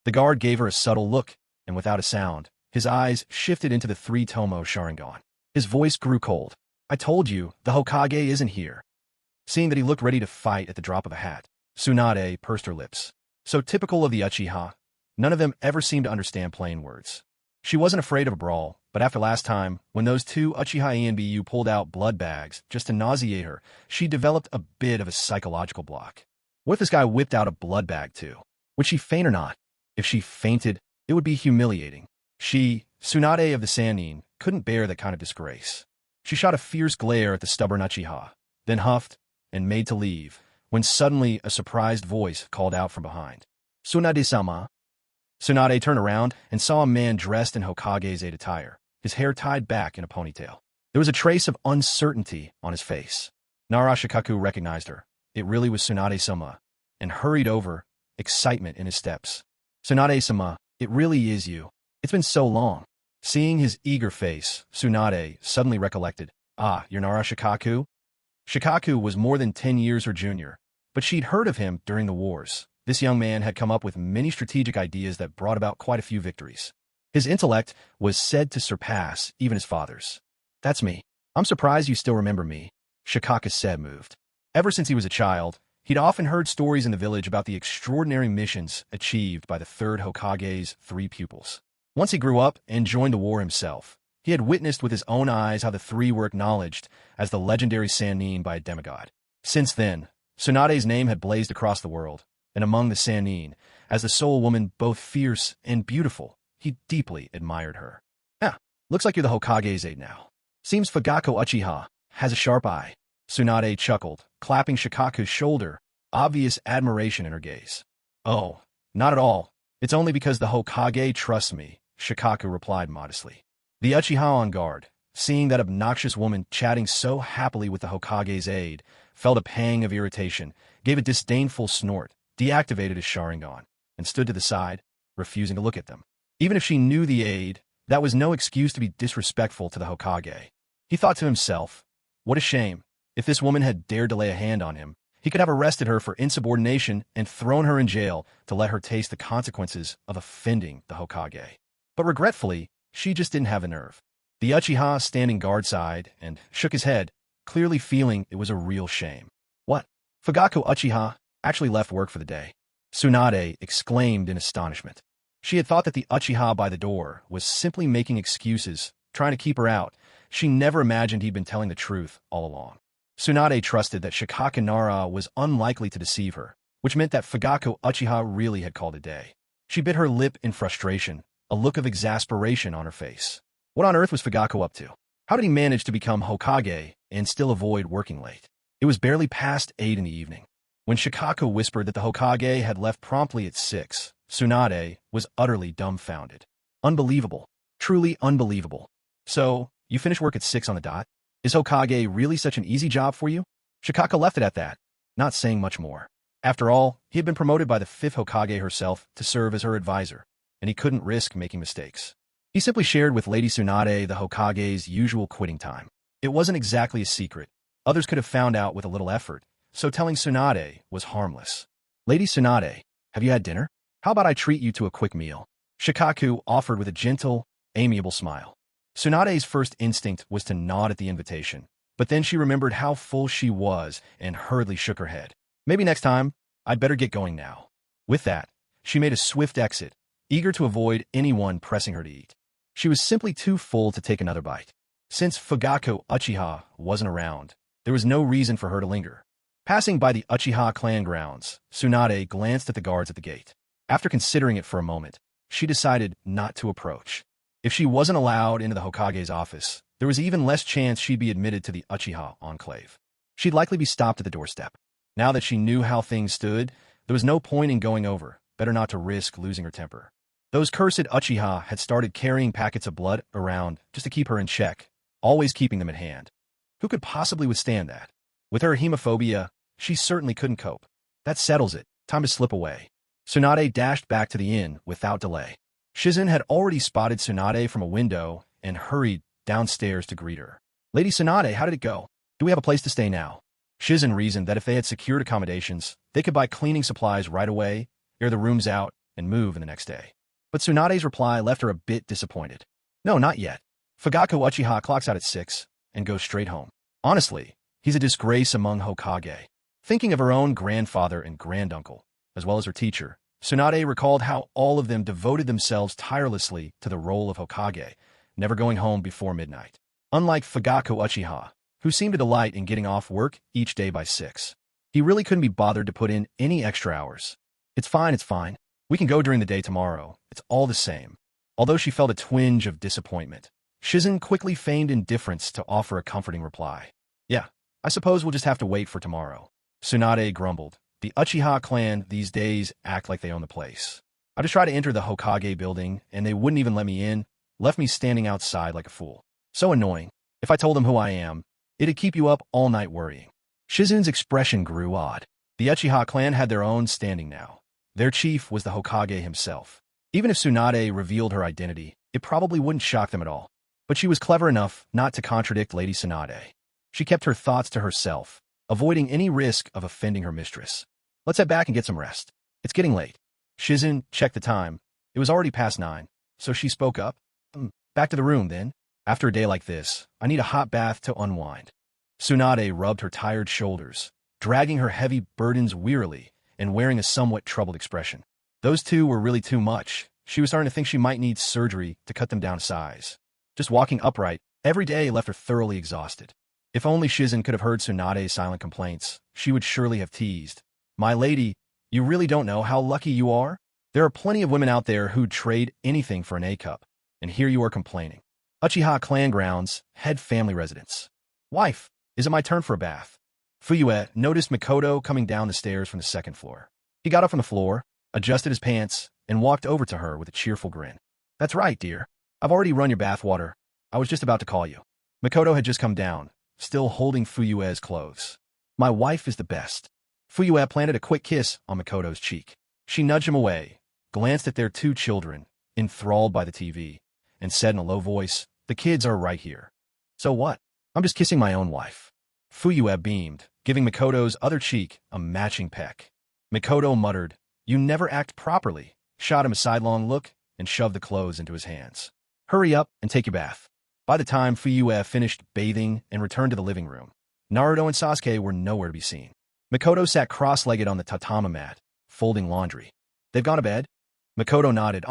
The guard gave her a subtle look, and without a sound, his eyes shifted into the three-tomo Sharingan. His voice grew cold. I told you, the Hokage isn't here. Seeing that he looked ready to fight at the drop of a hat, Tsunade pursed her lips. So typical of the Uchiha, none of them ever seemed to understand plain words. She wasn't afraid of a brawl, but after last time, when those two Uchiha ENBU pulled out blood bags just to nauseate her, she developed a bit of a psychological block. What if this guy whipped out a blood bag too? Would she faint or not? If she fainted, it would be humiliating. She, Tsunade of the Sannin, couldn't bear that kind of disgrace. She shot a fierce glare at the stubborn Uchiha, then huffed and made to leave, when suddenly a surprised voice called out from behind. Tsunade-sama. Tsunade turned around and saw a man dressed in Hokage's attire, his hair tied back in a ponytail. There was a trace of uncertainty on his face. Narashikaku recognized her. It really was Tsunade-sama, and hurried over, excitement in his steps. Tsunade-sama, it really is you. It's been so long. Seeing his eager face, Tsunade suddenly recollected, you're Narashikaku? Shikaku was more than 10 years her junior, but she'd heard of him during the wars. This young man had come up with many strategic ideas that brought about quite a few victories. His intellect was said to surpass even his father's. That's me. I'm surprised you still remember me, Shikaku said, moved. Ever since he was a child, he'd often heard stories in the village about the extraordinary missions achieved by the third Hokage's 3 pupils. Once he grew up and joined the war himself, he had witnessed with his own eyes how the 3 were acknowledged as the legendary Sannin by a demigod. Since then, Tsunade's name had blazed across the world, and among the Sannin, as the sole woman both fierce and beautiful, he deeply admired her. Looks like you're the Hokage's aide now. Seems Fugaku Uchiha has a sharp eye. Tsunade chuckled, clapping Shikaku's shoulder, obvious admiration in her gaze. Oh, not at all. It's only because the Hokage trusts me, Shikaku replied modestly. The Uchiha on guard, seeing that obnoxious woman chatting so happily with the Hokage's aide, felt a pang of irritation, gave a disdainful snort, deactivated his Sharingan, and stood to the side, refusing to look at them. Even if she knew the aide, that was no excuse to be disrespectful to the Hokage. He thought to himself, what a shame. If this woman had dared to lay a hand on him, he could have arrested her for insubordination and thrown her in jail to let her taste the consequences of offending the Hokage. But regretfully, she just didn't have the nerve. The Uchiha standing guardside and shook his head, clearly feeling it was a real shame. What? Fugaku Uchiha actually left work for the day. Tsunade exclaimed in astonishment. She had thought that the Uchiha by the door was simply making excuses, trying to keep her out, She never imagined he'd been telling the truth all along. Tsunade trusted that Shikaka Nara was unlikely to deceive her, which meant that Fugaku Uchiha really had called a day. She bit her lip in frustration, a look of exasperation on her face. What on earth was Fugaku up to? How did he manage to become Hokage and still avoid working late? It was barely past 8 in the evening. When Shikaku whispered that the Hokage had left promptly at 6, Tsunade was utterly dumbfounded. Unbelievable. Truly unbelievable. So, you finish work at 6 on the dot? Is Hokage really such an easy job for you? Shikaka left it at that, not saying much more. After all, he had been promoted by the 5th Hokage herself to serve as her advisor, and he couldn't risk making mistakes. He simply shared with Lady Tsunade the Hokage's usual quitting time. It wasn't exactly a secret. Others could have found out with a little effort, so telling Tsunade was harmless. Lady Tsunade, have you had dinner? How about I treat you to a quick meal? Shikaku offered with a gentle, amiable smile. Tsunade's first instinct was to nod at the invitation, but then she remembered how full she was and hurriedly shook her head. Maybe next time, I'd better get going now. With that, she made a swift exit, eager to avoid anyone pressing her to eat. She was simply too full to take another bite. Since Fugaku Uchiha wasn't around, there was no reason for her to linger. Passing by the Uchiha clan grounds, Tsunade glanced at the guards at the gate. After considering it for a moment, she decided not to approach. If she wasn't allowed into the Hokage's office, there was even less chance she'd be admitted to the Uchiha enclave. She'd likely be stopped at the doorstep. Now that she knew how things stood, there was no point in going over. Better not to risk losing her temper. Those cursed Uchiha had started carrying packets of blood around just to keep her in check, always keeping them at hand. Who could possibly withstand that? With her hemophobia, she certainly couldn't cope. That settles it. Time to slip away. Tsunade dashed back to the inn without delay. Shizen had already spotted Tsunade from a window and hurried downstairs to greet her. Lady Tsunade, how did it go? Do we have a place to stay now? Shizen reasoned that if they had secured accommodations, they could buy cleaning supplies right away, air the rooms out, and move in the next day. But Tsunade's reply left her a bit disappointed. No, not yet. Fugaku Uchiha clocks out at 6 and goes straight home. Honestly, he's a disgrace among Hokage. Thinking of her own grandfather and granduncle, as well as her teacher, Tsunade recalled how all of them devoted themselves tirelessly to the role of Hokage, never going home before midnight. Unlike Fugaku Uchiha, who seemed to delight in getting off work each day by 6. He really couldn't be bothered to put in any extra hours. It's fine. We can go during the day tomorrow. It's all the same. Although she felt a twinge of disappointment, Shizen quickly feigned indifference to offer a comforting reply. Yeah, I suppose we'll just have to wait for tomorrow. Tsunade grumbled. The Uchiha clan these days act like they own the place. I just tried to enter the Hokage building, and they wouldn't even let me in, left me standing outside like a fool. So annoying. If I told them who I am, it'd keep you up all night worrying. Shizen's expression grew odd. The Uchiha clan had their own standing now. Their chief was the Hokage himself. Even if Tsunade revealed her identity, it probably wouldn't shock them at all. But she was clever enough not to contradict Lady Tsunade. She kept her thoughts to herself, avoiding any risk of offending her mistress. Let's head back and get some rest. It's getting late. Shizen checked the time. It was already past 9, so she spoke up. Back to the room, then. After a day like this, I need a hot bath to unwind. Tsunade rubbed her tired shoulders, dragging her heavy burdens wearily and wearing a somewhat troubled expression. Those two were really too much. She was starting to think she might need surgery to cut them down to size. Just walking upright every day left her thoroughly exhausted. If only Shizen could have heard Tsunade's silent complaints, she would surely have teased. My lady, you really don't know how lucky you are? There are plenty of women out there who'd trade anything for an A-cup, and here you are complaining. Uchiha clan grounds, head family residence. Wife, is it my turn for a bath? Fuyue noticed Mikoto coming down the stairs from the 2nd floor. He got up from the floor, adjusted his pants, and walked over to her with a cheerful grin. That's right, dear. I've already run your bath water. I was just about to call you. Mikoto had just come down, still holding Fuyue's clothes. My wife is the best. Fuyue planted a quick kiss on Mikoto's cheek. She nudged him away, glanced at their 2 children, enthralled by the TV, and said in a low voice, the kids are right here. So what? I'm just kissing my own wife. Fuyue beamed, giving Mikoto's other cheek a matching peck. Mikoto muttered, you never act properly, shot him a sidelong look, and shoved the clothes into his hands. Hurry up and take your bath. By the time Fuyue finished bathing and returned to the living room, Naruto and Sasuke were nowhere to be seen. Mikoto sat cross-legged on the tatama mat, folding laundry. They've gone to bed? Mikoto nodded,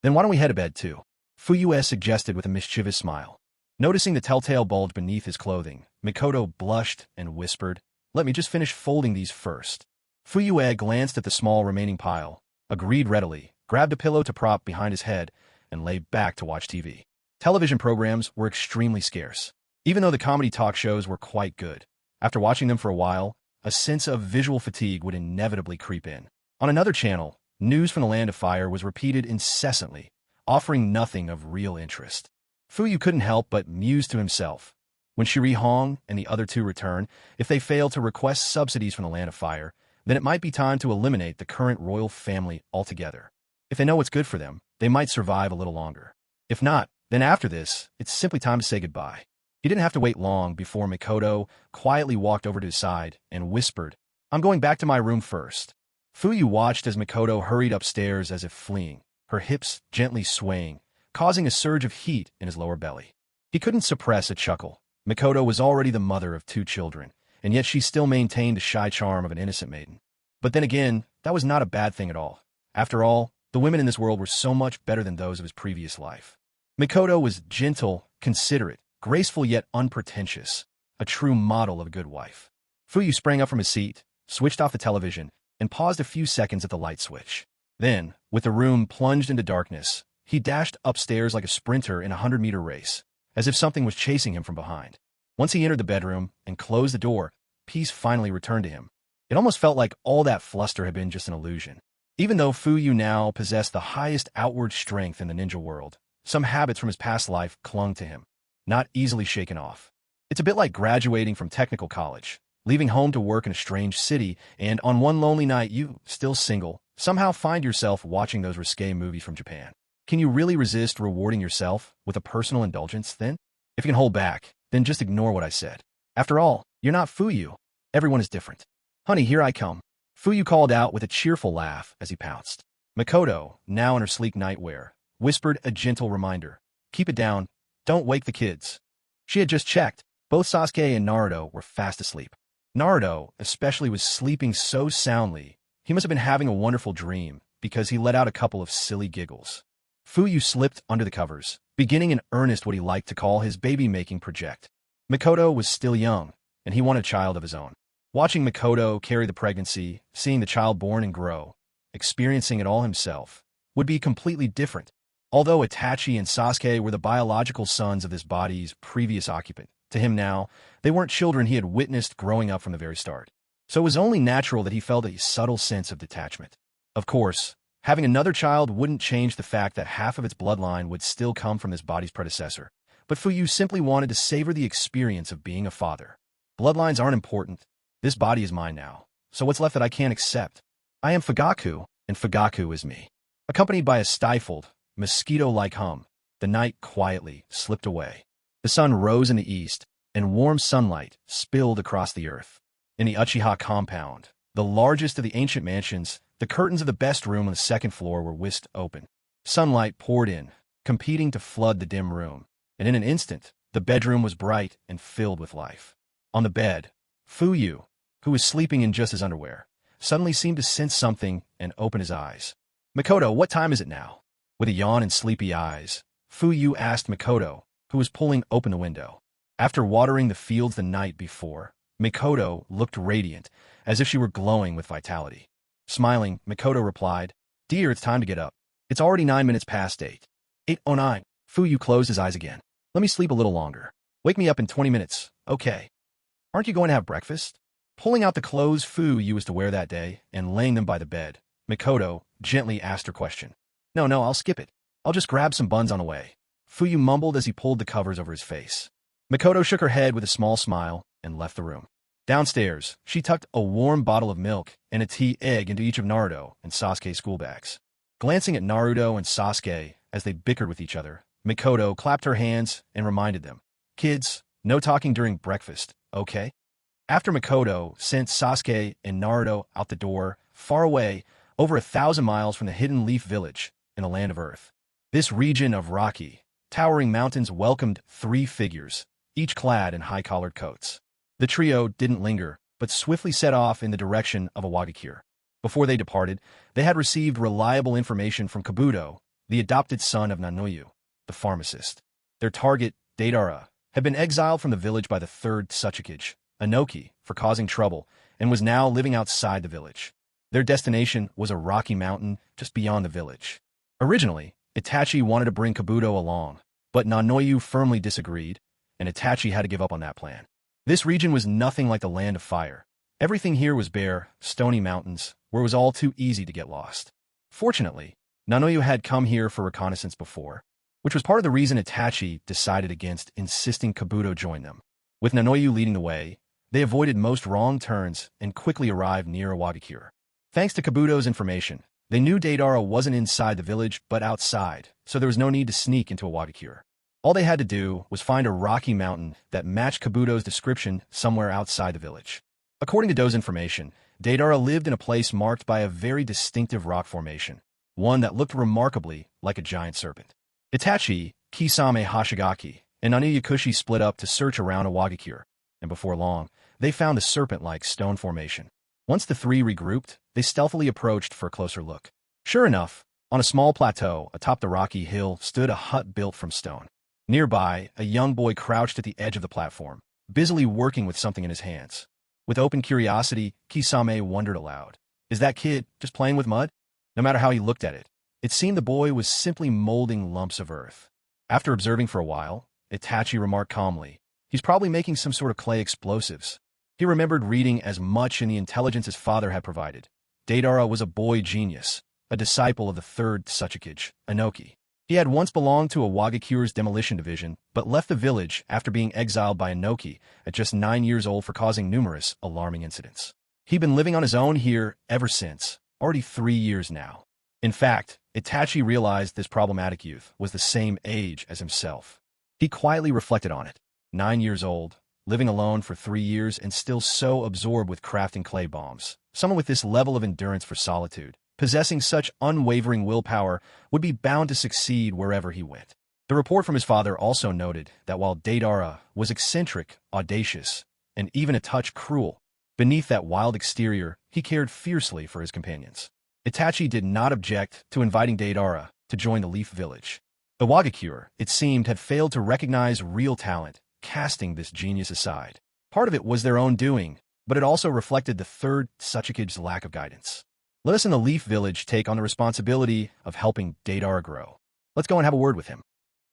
Then why don't we head to bed too? Fuyue suggested with a mischievous smile. Noticing the telltale bulge beneath his clothing, Mikoto blushed and whispered, "Let me just finish folding these first." Fuyue glanced at the small remaining pile, agreed readily, grabbed a pillow to prop behind his head, and lay back to watch TV. Television programs were extremely scarce, even though the comedy talk shows were quite good. After watching them for a while, a sense of visual fatigue would inevitably creep in. On another channel, news from the Land of Fire was repeated incessantly, offering nothing of real interest. Fuyu couldn't help but muse to himself. When Shiri Hong and the other two return, if they fail to request subsidies from the Land of Fire, then it might be time to eliminate the current royal family altogether. If they know what's good for them, they might survive a little longer. If not, then after this, it's simply time to say goodbye. He didn't have to wait long before Mikoto quietly walked over to his side and whispered, "I'm going back to my room first." Fuyu watched as Mikoto hurried upstairs as if fleeing, her hips gently swaying, causing a surge of heat in his lower belly. He couldn't suppress a chuckle. Mikoto was already the mother of 2 children, and yet she still maintained the shy charm of an innocent maiden. But then again, that was not a bad thing at all. After all, the women in this world were so much better than those of his previous life. Mikoto was gentle, considerate, graceful yet unpretentious, a true model of a good wife. Fuyu sprang up from his seat, switched off the television, and paused a few seconds at the light switch. Then, with the room plunged into darkness, he dashed upstairs like a sprinter in a 100-meter race, as if something was chasing him from behind. Once he entered the bedroom and closed the door, peace finally returned to him. It almost felt like all that fluster had been just an illusion. Even though Fuyu now possessed the highest outward strength in the ninja world, some habits from his past life clung to him, not easily shaken off. It's a bit like graduating from technical college, leaving home to work in a strange city, and on one lonely night you, still single, somehow find yourself watching those risque movies from Japan. Can you really resist rewarding yourself with a personal indulgence then? If you can hold back, then just ignore what I said. After all, you're not Fuyu. Everyone is different. "Honey, here I come," Fuyu called out with a cheerful laugh as he pounced. Mikoto, now in her sleek nightwear, whispered a gentle reminder. "Keep it down. Don't wake the kids." She had just checked. Both Sasuke and Naruto were fast asleep. Naruto, especially, was sleeping so soundly, he must have been having a wonderful dream because he let out a couple of silly giggles. Fuyu slipped under the covers, beginning in earnest what he liked to call his baby-making project. Mikoto was still young, and he wanted a child of his own. Watching Mikoto carry the pregnancy, seeing the child born and grow, experiencing it all himself, would be completely different. Although Itachi and Sasuke were the biological sons of this body's previous occupant, to him now, they weren't children he had witnessed growing up from the very start. So it was only natural that he felt a subtle sense of detachment. Of course, having another child wouldn't change the fact that half of its bloodline would still come from this body's predecessor, but Fuyu simply wanted to savor the experience of being a father. Bloodlines aren't important. This body is mine now, so what's left that I can't accept? I am Fugaku, and Fugaku is me. Accompanied by a stifled, mosquito-like hum, the night quietly slipped away. The sun rose in the east, and warm sunlight spilled across the earth. In the Uchiha compound, the largest of the ancient mansions, the curtains of the best room on the second floor were whisked open. Sunlight poured in, competing to flood the dim room, and in an instant, the bedroom was bright and filled with life. On the bed, Fuyu, who was sleeping in just his underwear, suddenly seemed to sense something and open his eyes. "Mikoto, what time is it now?" With a yawn and sleepy eyes, Fuyu asked Mikoto, who was pulling open the window. After watering the fields the night before, Mikoto looked radiant, as if she were glowing with vitality. Smiling, Mikoto replied, "Dear, it's time to get up. It's already 9 minutes past 8. 8:09. Fuyu closed his eyes again. "Let me sleep a little longer. Wake me up in 20 minutes, okay? Aren't you going to have breakfast?" Pulling out the clothes Fuyu was to wear that day and laying them by the bed, Mikoto gently asked her question. No, I'll skip it. I'll just grab some buns on the way," Fuyu mumbled as he pulled the covers over his face. Mikoto shook her head with a small smile and left the room. Downstairs, she tucked a warm bottle of milk and a tea egg into each of Naruto and Sasuke's school bags. Glancing at Naruto and Sasuke as they bickered with each other, Mikoto clapped her hands and reminded them, "Kids, no talking during breakfast, okay?" After Mikoto sent Sasuke and Naruto out the door, far away, over 1,000 miles from the Hidden Leaf Village in the Land of Earth. This region of rocky, towering mountains welcomed 3 figures, each clad in high-collared coats. The trio didn't linger, but swiftly set off in the direction of Iwagakure. Before they departed, they had received reliable information from Kabuto, the adopted son of Nanoyu, the pharmacist. Their target, Deidara, had been exiled from the village by the third Tsuchikage, Inoki, for causing trouble, and was now living outside the village. Their destination was a rocky mountain just beyond the village. Originally, Itachi wanted to bring Kabuto along, but Nanoyu firmly disagreed, and Itachi had to give up on that plan. This region was nothing like the Land of Fire. Everything here was bare, stony mountains, where it was all too easy to get lost. Fortunately, Nanoyu had come here for reconnaissance before, which was part of the reason Itachi decided against insisting Kabuto join them. With Nanoyu leading the way, they avoided most wrong turns and quickly arrived near Awagakure. Thanks to Kabuto's information, they knew Deidara wasn't inside the village but outside, so there was no need to sneak into Awagakure. All they had to do was find a rocky mountain that matched Kabuto's description somewhere outside the village. According to Do's information, Deidara lived in a place marked by a very distinctive rock formation, one that looked remarkably like a giant serpent. Itachi, Kisame Hashigaki, and Nani Yakushi split up to search around Awagakure, and before long, they found the serpent-like stone formation. Once the three regrouped, they stealthily approached for a closer look. Sure enough, on a small plateau atop the rocky hill stood a hut built from stone. Nearby, a young boy crouched at the edge of the platform, busily working with something in his hands. With open curiosity, Kisame wondered aloud, "Is that kid just playing with mud?" No matter how he looked at it, it seemed the boy was simply molding lumps of earth. After observing for a while, Itachi remarked calmly, "He's probably making some sort of clay explosives." He remembered reading as much in the intelligence his father had provided. Deidara was a boy genius, a disciple of the third Tsuchikage, Inoki. He had once belonged to Awagakure's demolition division, but left the village after being exiled by Inoki at just 9 years old for causing numerous alarming incidents. He'd been living on his own here ever since, already 3 years now. In fact, Itachi realized this problematic youth was the same age as himself. He quietly reflected on it. 9 years old, living alone for 3 years and still so absorbed with crafting clay bombs. Someone with this level of endurance for solitude, possessing such unwavering willpower, would be bound to succeed wherever he went. The report from his father also noted that while Deidara was eccentric, audacious, and even a touch cruel, beneath that wild exterior, he cared fiercely for his companions. Itachi did not object to inviting Deidara to join the Leaf Village. Awagakure, it seemed, had failed to recognize real talent, casting this genius aside. Part of it was their own doing, but it also reflected the third Tsuchikage's lack of guidance. Let us in the Leaf Village take on the responsibility of helping Deidara grow. Let's go and have a word with him.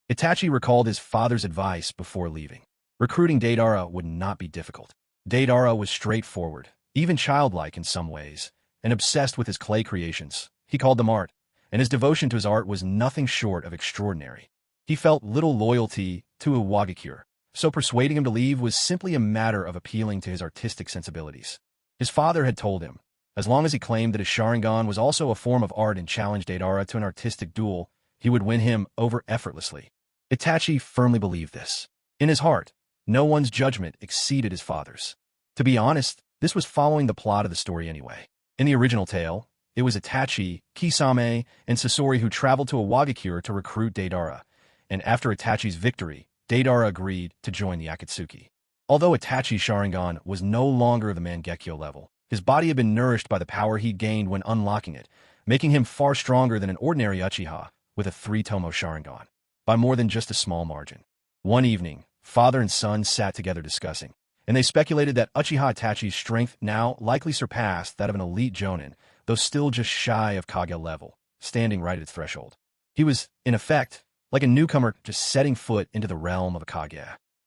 Itachi recalled his father's advice before leaving. Recruiting Deidara would not be difficult. Deidara was straightforward, even childlike in some ways, and obsessed with his clay creations. He called them art, and his devotion to his art was nothing short of extraordinary. He felt little loyalty to Awagakure, so persuading him to leave was simply a matter of appealing to his artistic sensibilities. His father had told him, as long as he claimed that his Sharingan was also a form of art and challenged Deidara to an artistic duel, he would win him over effortlessly. Itachi firmly believed this. In his heart, no one's judgment exceeded his father's. To be honest, this was following the plot of the story anyway. In the original tale, it was Itachi, Kisame, and Sasori who traveled to Awagakure to recruit Deidara, and after Itachi's victory, Deidara agreed to join the Akatsuki. Although Itachi's Sharingan was no longer the Mangekyo level, his body had been nourished by the power he gained when unlocking it, making him far stronger than an ordinary Uchiha with a 3-tomo Sharingan, by more than just a small margin. One evening, father and son sat together discussing, and they speculated that Uchiha Itachi's strength now likely surpassed that of an elite Jonin, though still just shy of Kage level, standing right at its threshold. He was, in effect, like a newcomer just setting foot into the realm of a Kage.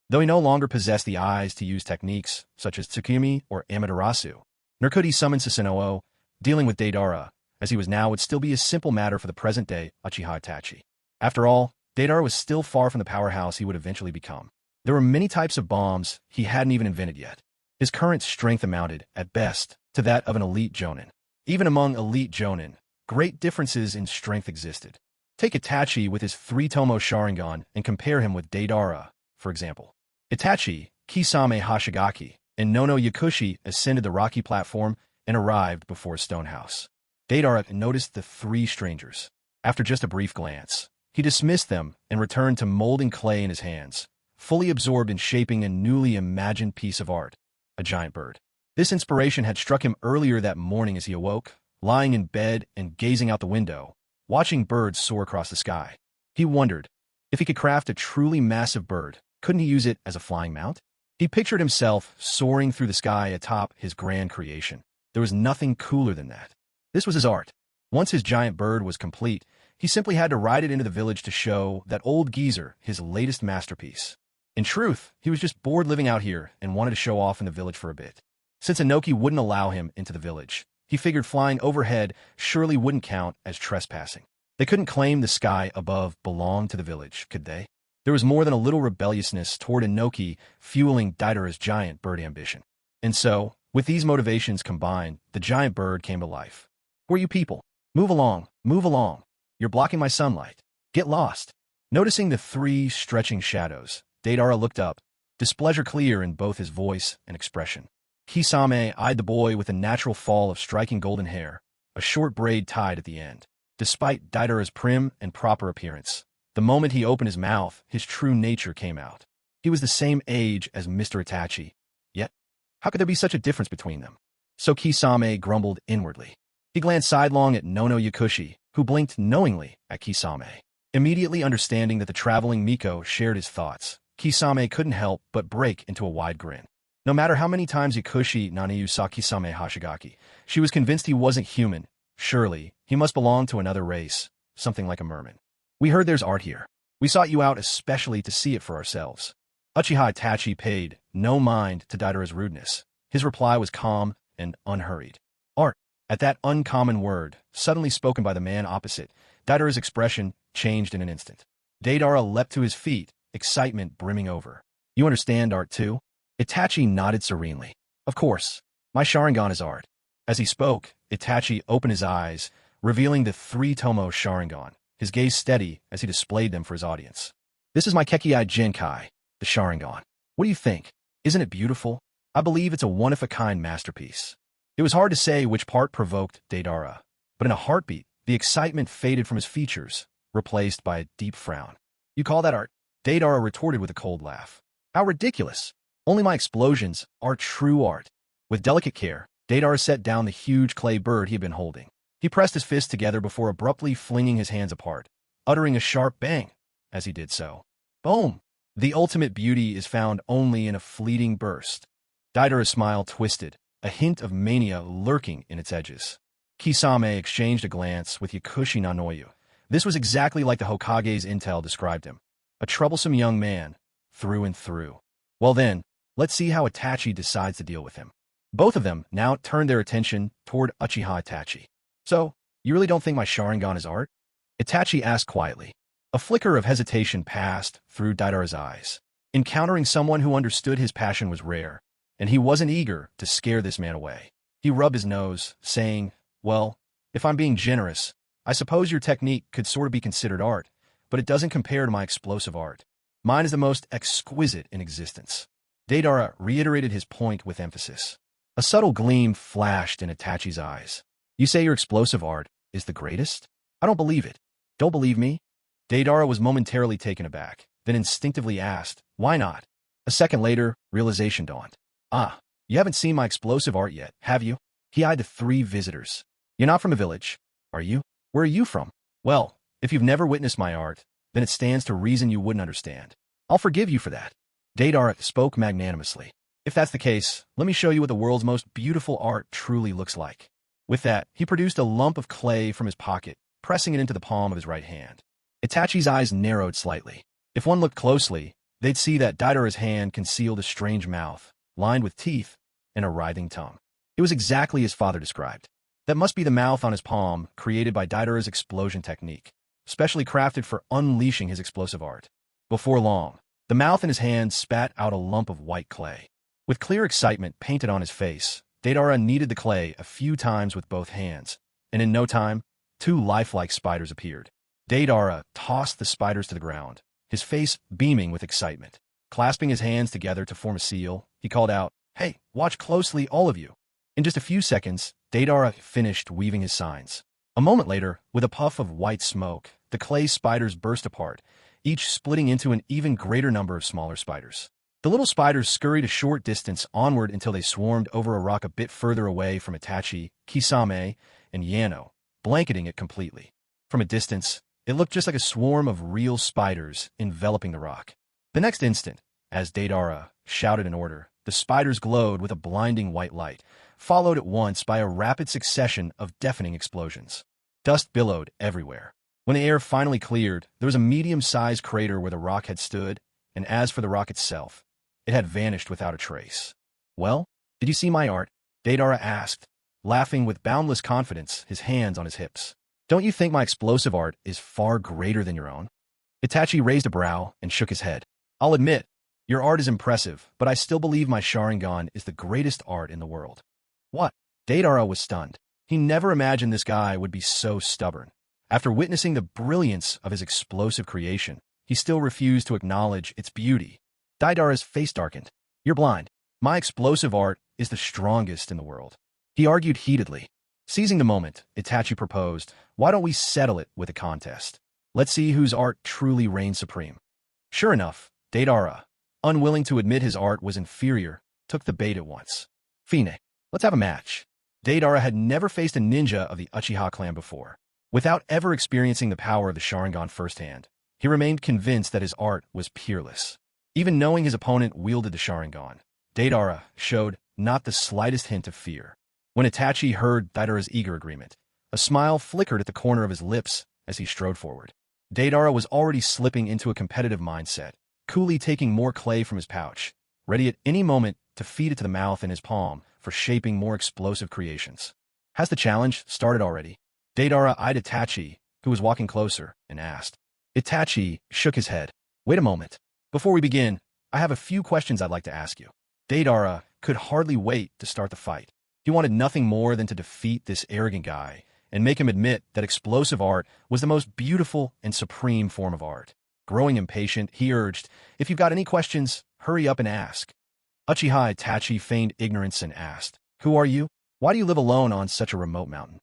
Though he no longer possessed the eyes to use techniques such as Tsukimi or Amaterasu, nor could he summon Susanoo, dealing with Deidara, as he was now, would still be a simple matter for the present-day Uchiha Itachi. After all, Deidara was still far from the powerhouse he would eventually become. There were many types of bombs he hadn't even invented yet. His current strength amounted, at best, to that of an elite Jonin. Even among elite Jonin, great differences in strength existed. Take Itachi with his 3-tomo Sharingan and compare him with Deidara, for example. Itachi, Kisame Hashigaki, and Nono Yakushi ascended the rocky platform and arrived before a stone house. Deidara noticed the 3 strangers. After just a brief glance, he dismissed them and returned to molding clay in his hands, fully absorbed in shaping a newly imagined piece of art, a giant bird. This inspiration had struck him earlier that morning as he awoke, lying in bed and gazing out the window, watching birds soar across the sky. He wondered if he could craft a truly massive bird, Couldn't he use it as a flying mount? He pictured himself soaring through the sky atop his grand creation. There was nothing cooler than that. This was his art. Once his giant bird was complete, he simply had to ride it into the village to show that old geezer his latest masterpiece. In truth, he was just bored living out here and wanted to show off in the village for a bit. Since Inoki wouldn't allow him into the village, he figured flying overhead surely wouldn't count as trespassing. They couldn't claim the sky above belonged to the village, could they? There was more than a little rebelliousness toward Inoki fueling Deidara's giant bird ambition. And so, with these motivations combined, the giant bird came to life. "Who are you people? Move along, move along. You're blocking my sunlight. Get lost." Noticing the three stretching shadows, Deidara looked up, displeasure clear in both his voice and expression. Kisame eyed the boy with a natural fall of striking golden hair, a short braid tied at the end. Despite Deidara's prim and proper appearance, the moment he opened his mouth, his true nature came out. He was the same age as Mr. Itachi. Yet, how could there be such a difference between them? So Kisame grumbled inwardly. He glanced sidelong at Nono Yakushi, who blinked knowingly at Kisame. Immediately understanding that the traveling Miko shared his thoughts, Kisame couldn't help but break into a wide grin. No matter how many times Yakushi Naniu saw Kisame Hashigaki, she was convinced he wasn't human. Surely, he must belong to another race, something like a merman. "We heard there's art here. We sought you out especially to see it for ourselves." Uchiha Itachi paid no mind to Deidara's rudeness. His reply was calm and unhurried. "Art." At that uncommon word, suddenly spoken by the man opposite, Deidara's expression changed in an instant. Deidara leapt to his feet, excitement brimming over. "You understand art too?" Itachi nodded serenely. "Of course. My Sharingan is art." As he spoke, Itachi opened his eyes, revealing the three-tomo Sharingan, his gaze steady as he displayed them for his audience. "This is my Kekkei Genkai, the Sharingan. What do you think? Isn't it beautiful? I believe it's a one-of-a-kind masterpiece." It was hard to say which part provoked Deidara, but in a heartbeat, the excitement faded from his features, replaced by a deep frown. "You call that art?" Deidara retorted with a cold laugh. "How ridiculous! Only my explosions are true art." With delicate care, Deidara set down the huge clay bird he had been holding. He pressed his fists together before abruptly flinging his hands apart, uttering a sharp bang as he did so. Boom! The ultimate beauty is found only in a fleeting burst. Deidara's smile twisted, a hint of mania lurking in its edges. Kisame exchanged a glance with Yakushi Nanoyu. This was exactly like the Hokage's intel described him. A troublesome young man, through and through. Well then, let's see how Itachi decides to deal with him. Both of them now turned their attention toward Uchiha Itachi. "So, you really don't think my Sharingan is art?" Itachi asked quietly. A flicker of hesitation passed through Deidara's eyes. Encountering someone who understood his passion was rare, and he wasn't eager to scare this man away. He rubbed his nose, saying, "Well, if I'm being generous, I suppose your technique could sort of be considered art, but it doesn't compare to my explosive art. Mine is the most exquisite in existence." Deidara reiterated his point with emphasis. A subtle gleam flashed in Itachi's eyes. "You say your explosive art is the greatest? I don't believe it. Don't believe me?" Deidara was momentarily taken aback, then instinctively asked, "Why not?" A second later, realization dawned. "Ah, you haven't seen my explosive art yet, have you?" He eyed the three visitors. "You're not from the village, are you? Where are you from?" "Well, if you've never witnessed my art, then it stands to reason you wouldn't understand. I'll forgive you for that." Deidara spoke magnanimously. "If that's the case, let me show you what the world's most beautiful art truly looks like." With that, he produced a lump of clay from his pocket, pressing it into the palm of his right hand. Itachi's eyes narrowed slightly. If one looked closely, they'd see that Deidara's hand concealed a strange mouth, lined with teeth and a writhing tongue. It was exactly as father described. That must be the mouth on his palm, created by Deidara's explosion technique, specially crafted for unleashing his explosive art. Before long, the mouth in his hand spat out a lump of white clay. With clear excitement painted on his face, Deidara kneaded the clay a few times with both hands, and in no time, two lifelike spiders appeared. Deidara tossed the spiders to the ground, his face beaming with excitement. Clasping his hands together to form a seal, he called out, "Hey, watch closely, all of you." In just a few seconds, Deidara finished weaving his signs. A moment later, with a puff of white smoke, the clay spiders burst apart, each splitting into an even greater number of smaller spiders. The little spiders scurried a short distance onward until they swarmed over a rock a bit further away from Itachi, Kisame, and Yano, blanketing it completely. From a distance, it looked just like a swarm of real spiders enveloping the rock. The next instant, As Deidara shouted an order, the spiders glowed with a blinding white light, followed at once by a rapid succession of deafening explosions. Dust billowed everywhere. When the air finally cleared, there was a medium-sized crater where the rock had stood, and as for the rock itself, it had vanished without a trace. "Well, did you see my art?" Deidara asked, laughing with boundless confidence, his hands on his hips. "Don't you think my explosive art is far greater than your own?" Itachi raised a brow and shook his head. "I'll admit, your art is impressive, but I still believe my Sharingan is the greatest art in the world." "What?" Deidara was stunned. He never imagined this guy would be so stubborn. After witnessing the brilliance of his explosive creation, he still refused to acknowledge its beauty. Deidara's face darkened. "You're blind. My explosive art is the strongest in the world," he argued heatedly. Seizing the moment, Itachi proposed, "Why don't we settle it with a contest? Let's see whose art truly reigns supreme." Sure enough, Deidara, unwilling to admit his art was inferior, took the bait at once. "Fine, let's have a match." Deidara had never faced a ninja of the Uchiha clan before. Without ever experiencing the power of the Sharingan firsthand, he remained convinced that his art was peerless. Even knowing his opponent wielded the Sharingan, Deidara showed not the slightest hint of fear. When Itachi heard Deidara's eager agreement, a smile flickered at the corner of his lips as he strode forward. Deidara was already slipping into a competitive mindset, coolly taking more clay from his pouch, ready at any moment to feed it to the mouth in his palm for shaping more explosive creations. "Has the challenge started already?" Deidara eyed Itachi, who was walking closer, and asked. Itachi shook his head. "Wait a moment. Before we begin, I have a few questions I'd like to ask you." Deidara could hardly wait to start the fight. He wanted nothing more than to defeat this arrogant guy and make him admit that explosive art was the most beautiful and supreme form of art. Growing impatient, he urged, "If you've got any questions, hurry up and ask." Uchiha Itachi feigned ignorance and asked, "Who are you? Why do you live alone on such a remote mountain?"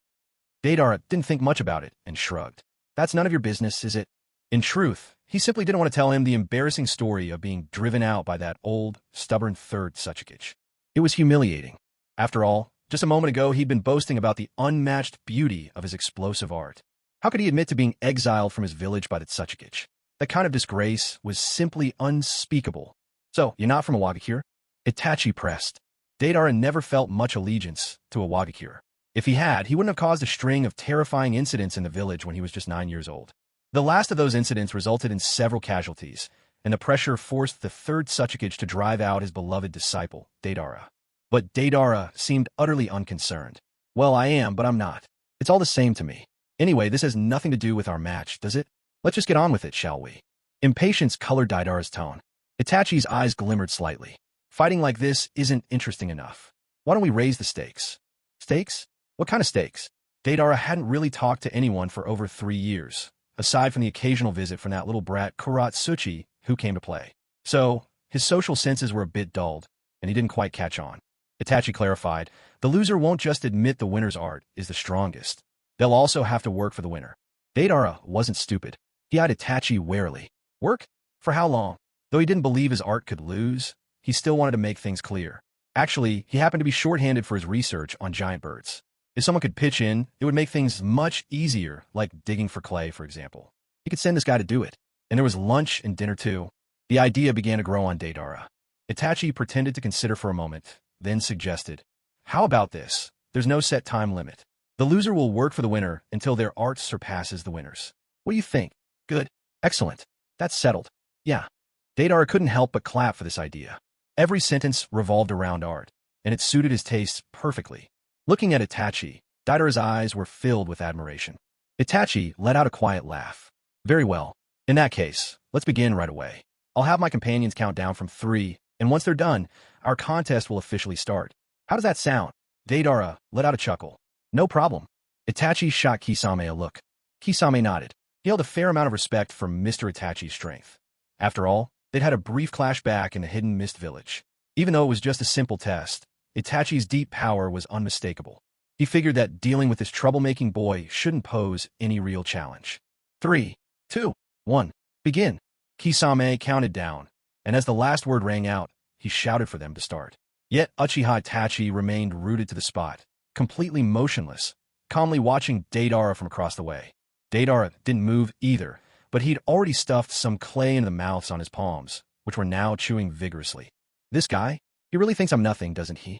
Deidara didn't think much about it and shrugged. "That's none of your business, is it?" In truth, he simply didn't want to tell him the embarrassing story of being driven out by that old, stubborn third Suchikage. It was humiliating. After all, just a moment ago he'd been boasting about the unmatched beauty of his explosive art. How could he admit to being exiled from his village by the Suchikage? That kind of disgrace was simply unspeakable. "So, you're not from a Wagakure?" Itachi pressed. Deidara never felt much allegiance to a Wagakure. If he had, he wouldn't have caused a string of terrifying incidents in the village when he was just 9 years old. The last of those incidents resulted in several casualties, and the pressure forced the third Suchikage to drive out his beloved disciple, Deidara. But Deidara seemed utterly unconcerned. "Well, I am, but I'm not. It's all the same to me. Anyway, this has nothing to do with our match, does it? Let's just get on with it, shall we?" Impatience colored Deidara's tone. Itachi's eyes glimmered slightly. "Fighting like this isn't interesting enough. Why don't we raise the stakes?" "Stakes? What kind of stakes?" Deidara hadn't really talked to anyone for over 3 years, aside from the occasional visit from that little brat Kuratsuchi who came to play. So, his social senses were a bit dulled, and he didn't quite catch on. Itachi clarified, "The loser won't just admit the winner's art is the strongest. They'll also have to work for the winner." Deidara wasn't stupid. He eyed Itachi warily. Work? For how long? Though he didn't believe his art could lose, he still wanted to make things clear. Actually, he happened to be shorthanded for his research on giant birds. If someone could pitch in, it would make things much easier, like digging for clay, for example. He could send this guy to do it. And there was lunch and dinner too. The idea began to grow on Deidara. Itachi pretended to consider for a moment, then suggested, "How about this? There's no set time limit. The loser will work for the winner until their art surpasses the winner's. What do you think? Good. Excellent. That's settled." "Yeah." Deidara couldn't help but clap for this idea. Every sentence revolved around art, and it suited his tastes perfectly. Looking at Itachi, Deidara's eyes were filled with admiration. Itachi let out a quiet laugh. "Very well. In that case, let's begin right away. I'll have my companions count down from 3, and once they're done, our contest will officially start. How does that sound?" Deidara let out a chuckle. "No problem." Itachi shot Kisame a look. Kisame nodded. He held a fair amount of respect for Mr. Itachi's strength. After all, they'd had a brief clash back in the Hidden Mist Village. Even though it was just a simple test, Itachi's deep power was unmistakable. He figured that dealing with this troublemaking boy shouldn't pose any real challenge. 3, 2, 1, begin. Kisame counted down, and as the last word rang out, he shouted for them to start. Yet Uchiha Itachi remained rooted to the spot, completely motionless, calmly watching Deidara from across the way. Deidara didn't move either, but he'd already stuffed some clay into the mouths on his palms, which were now chewing vigorously. This guy? He really thinks I'm nothing, doesn't he?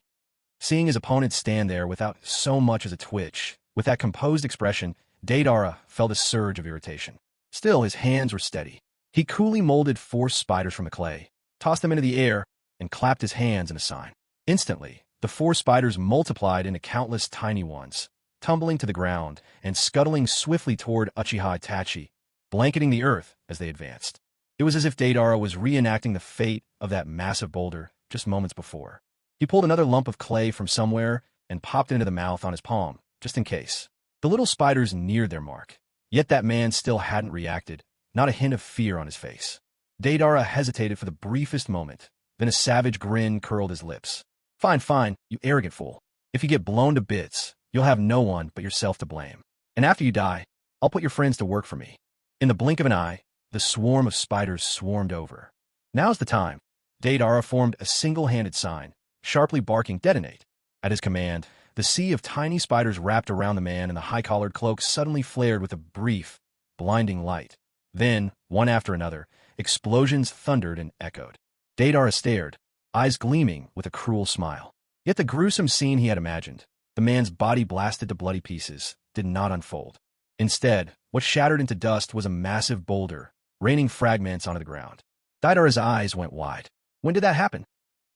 Seeing his opponent stand there without so much as a twitch, with that composed expression, Deidara felt a surge of irritation. Still, his hands were steady. He coolly molded 4 spiders from the clay, tossed them into the air, and clapped his hands in a sign. Instantly, the 4 spiders multiplied into countless tiny ones, tumbling to the ground and scuttling swiftly toward Uchiha Itachi, blanketing the earth as they advanced. It was as if Deidara was reenacting the fate of that massive boulder just moments before. He pulled another lump of clay from somewhere and popped it into the mouth on his palm, just in case. The little spiders neared their mark, yet that man still hadn't reacted, not a hint of fear on his face. Deidara hesitated for the briefest moment, then a savage grin curled his lips. Fine, fine, you arrogant fool. If you get blown to bits, you'll have no one but yourself to blame. And after you die, I'll put your friends to work for me. In the blink of an eye, the swarm of spiders swarmed over. Now's the time. Deidara formed a single-handed sign, sharply barking detonate. At his command, the sea of tiny spiders wrapped around the man in the high-collared cloak suddenly flared with a brief, blinding light. Then, one after another, explosions thundered and echoed. Deidara stared, eyes gleaming with a cruel smile. Yet the gruesome scene he had imagined, the man's body blasted to bloody pieces, did not unfold. Instead, what shattered into dust was a massive boulder, raining fragments onto the ground. Deidara's eyes went wide. When did that happen?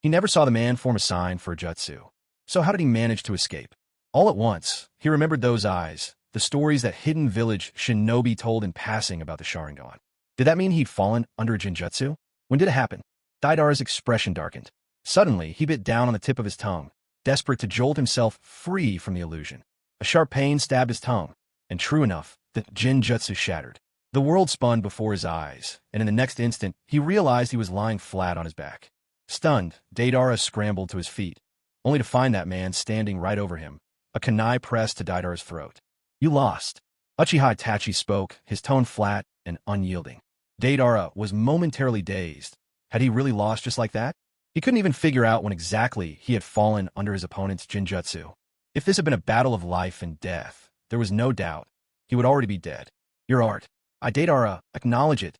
He never saw the man form a sign for a jutsu. So how did he manage to escape? All at once, he remembered those eyes, the stories that hidden village shinobi told in passing about the Sharingan. Did that mean he'd fallen under a genjutsu? When did it happen? Deidara's expression darkened. Suddenly, he bit down on the tip of his tongue, desperate to jolt himself free from the illusion. A sharp pain stabbed his tongue, and true enough, the genjutsu shattered. The world spun before his eyes, and in the next instant, he realized he was lying flat on his back. Stunned, Deidara scrambled to his feet, only to find that man standing right over him, a kunai pressed to Deidara's throat. You lost. Uchiha Itachi spoke, his tone flat and unyielding. Deidara was momentarily dazed. Had he really lost just like that? He couldn't even figure out when exactly he had fallen under his opponent's genjutsu. If this had been a battle of life and death, there was no doubt he would already be dead. Your art. Deidara, acknowledge it.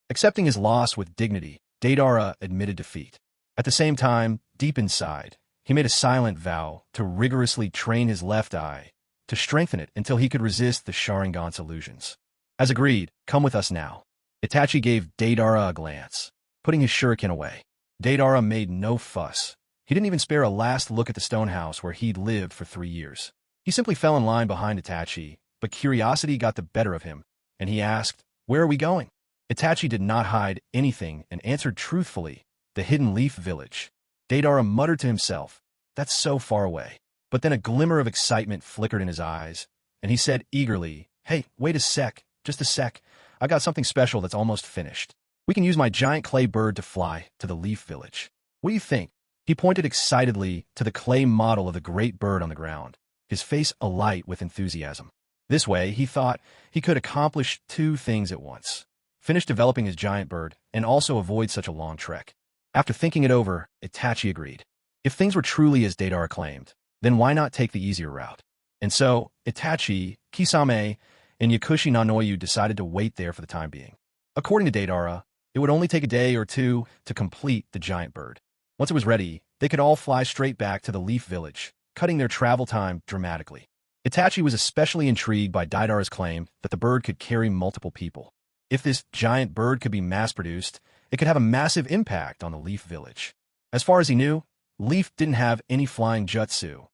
Accepting his loss with dignity, Deidara admitted defeat. At the same time, deep inside, he made a silent vow to rigorously train his left eye, to strengthen it until he could resist the Sharingan's illusions. As agreed, come with us now. Itachi gave Deidara a glance, putting his shuriken away. Deidara made no fuss. He didn't even spare a last look at the stone house where he'd lived for 3 years. He simply fell in line behind Itachi, but curiosity got the better of him, and he asked, "Where are we going?" Itachi did not hide anything and answered truthfully, "The Hidden Leaf Village." Deidara muttered to himself, "That's so far away." But then a glimmer of excitement flickered in his eyes, and he said eagerly, "Hey, wait a sec, just a sec. I got something special that's almost finished. We can use my giant clay bird to fly to the Leaf Village. What do you think?" He pointed excitedly to the clay model of the great bird on the ground, his face alight with enthusiasm. This way, he thought, he could accomplish 2 things at once. Finish developing his giant bird, and also avoid such a long trek. After thinking it over, Itachi agreed. If things were truly as Deidara claimed, then why not take the easier route? And so, Itachi, Kisame, and Yakushi Nanoyu decided to wait there for the time being. According to Deidara, it would only take a day or 2 to complete the giant bird. Once it was ready, they could all fly straight back to the Leaf Village, cutting their travel time dramatically. Itachi was especially intrigued by Deidara's claim that the bird could carry multiple people. If this giant bird could be mass-produced, it could have a massive impact on the Leaf Village. As far as he knew, Leaf didn't have any flying jutsu,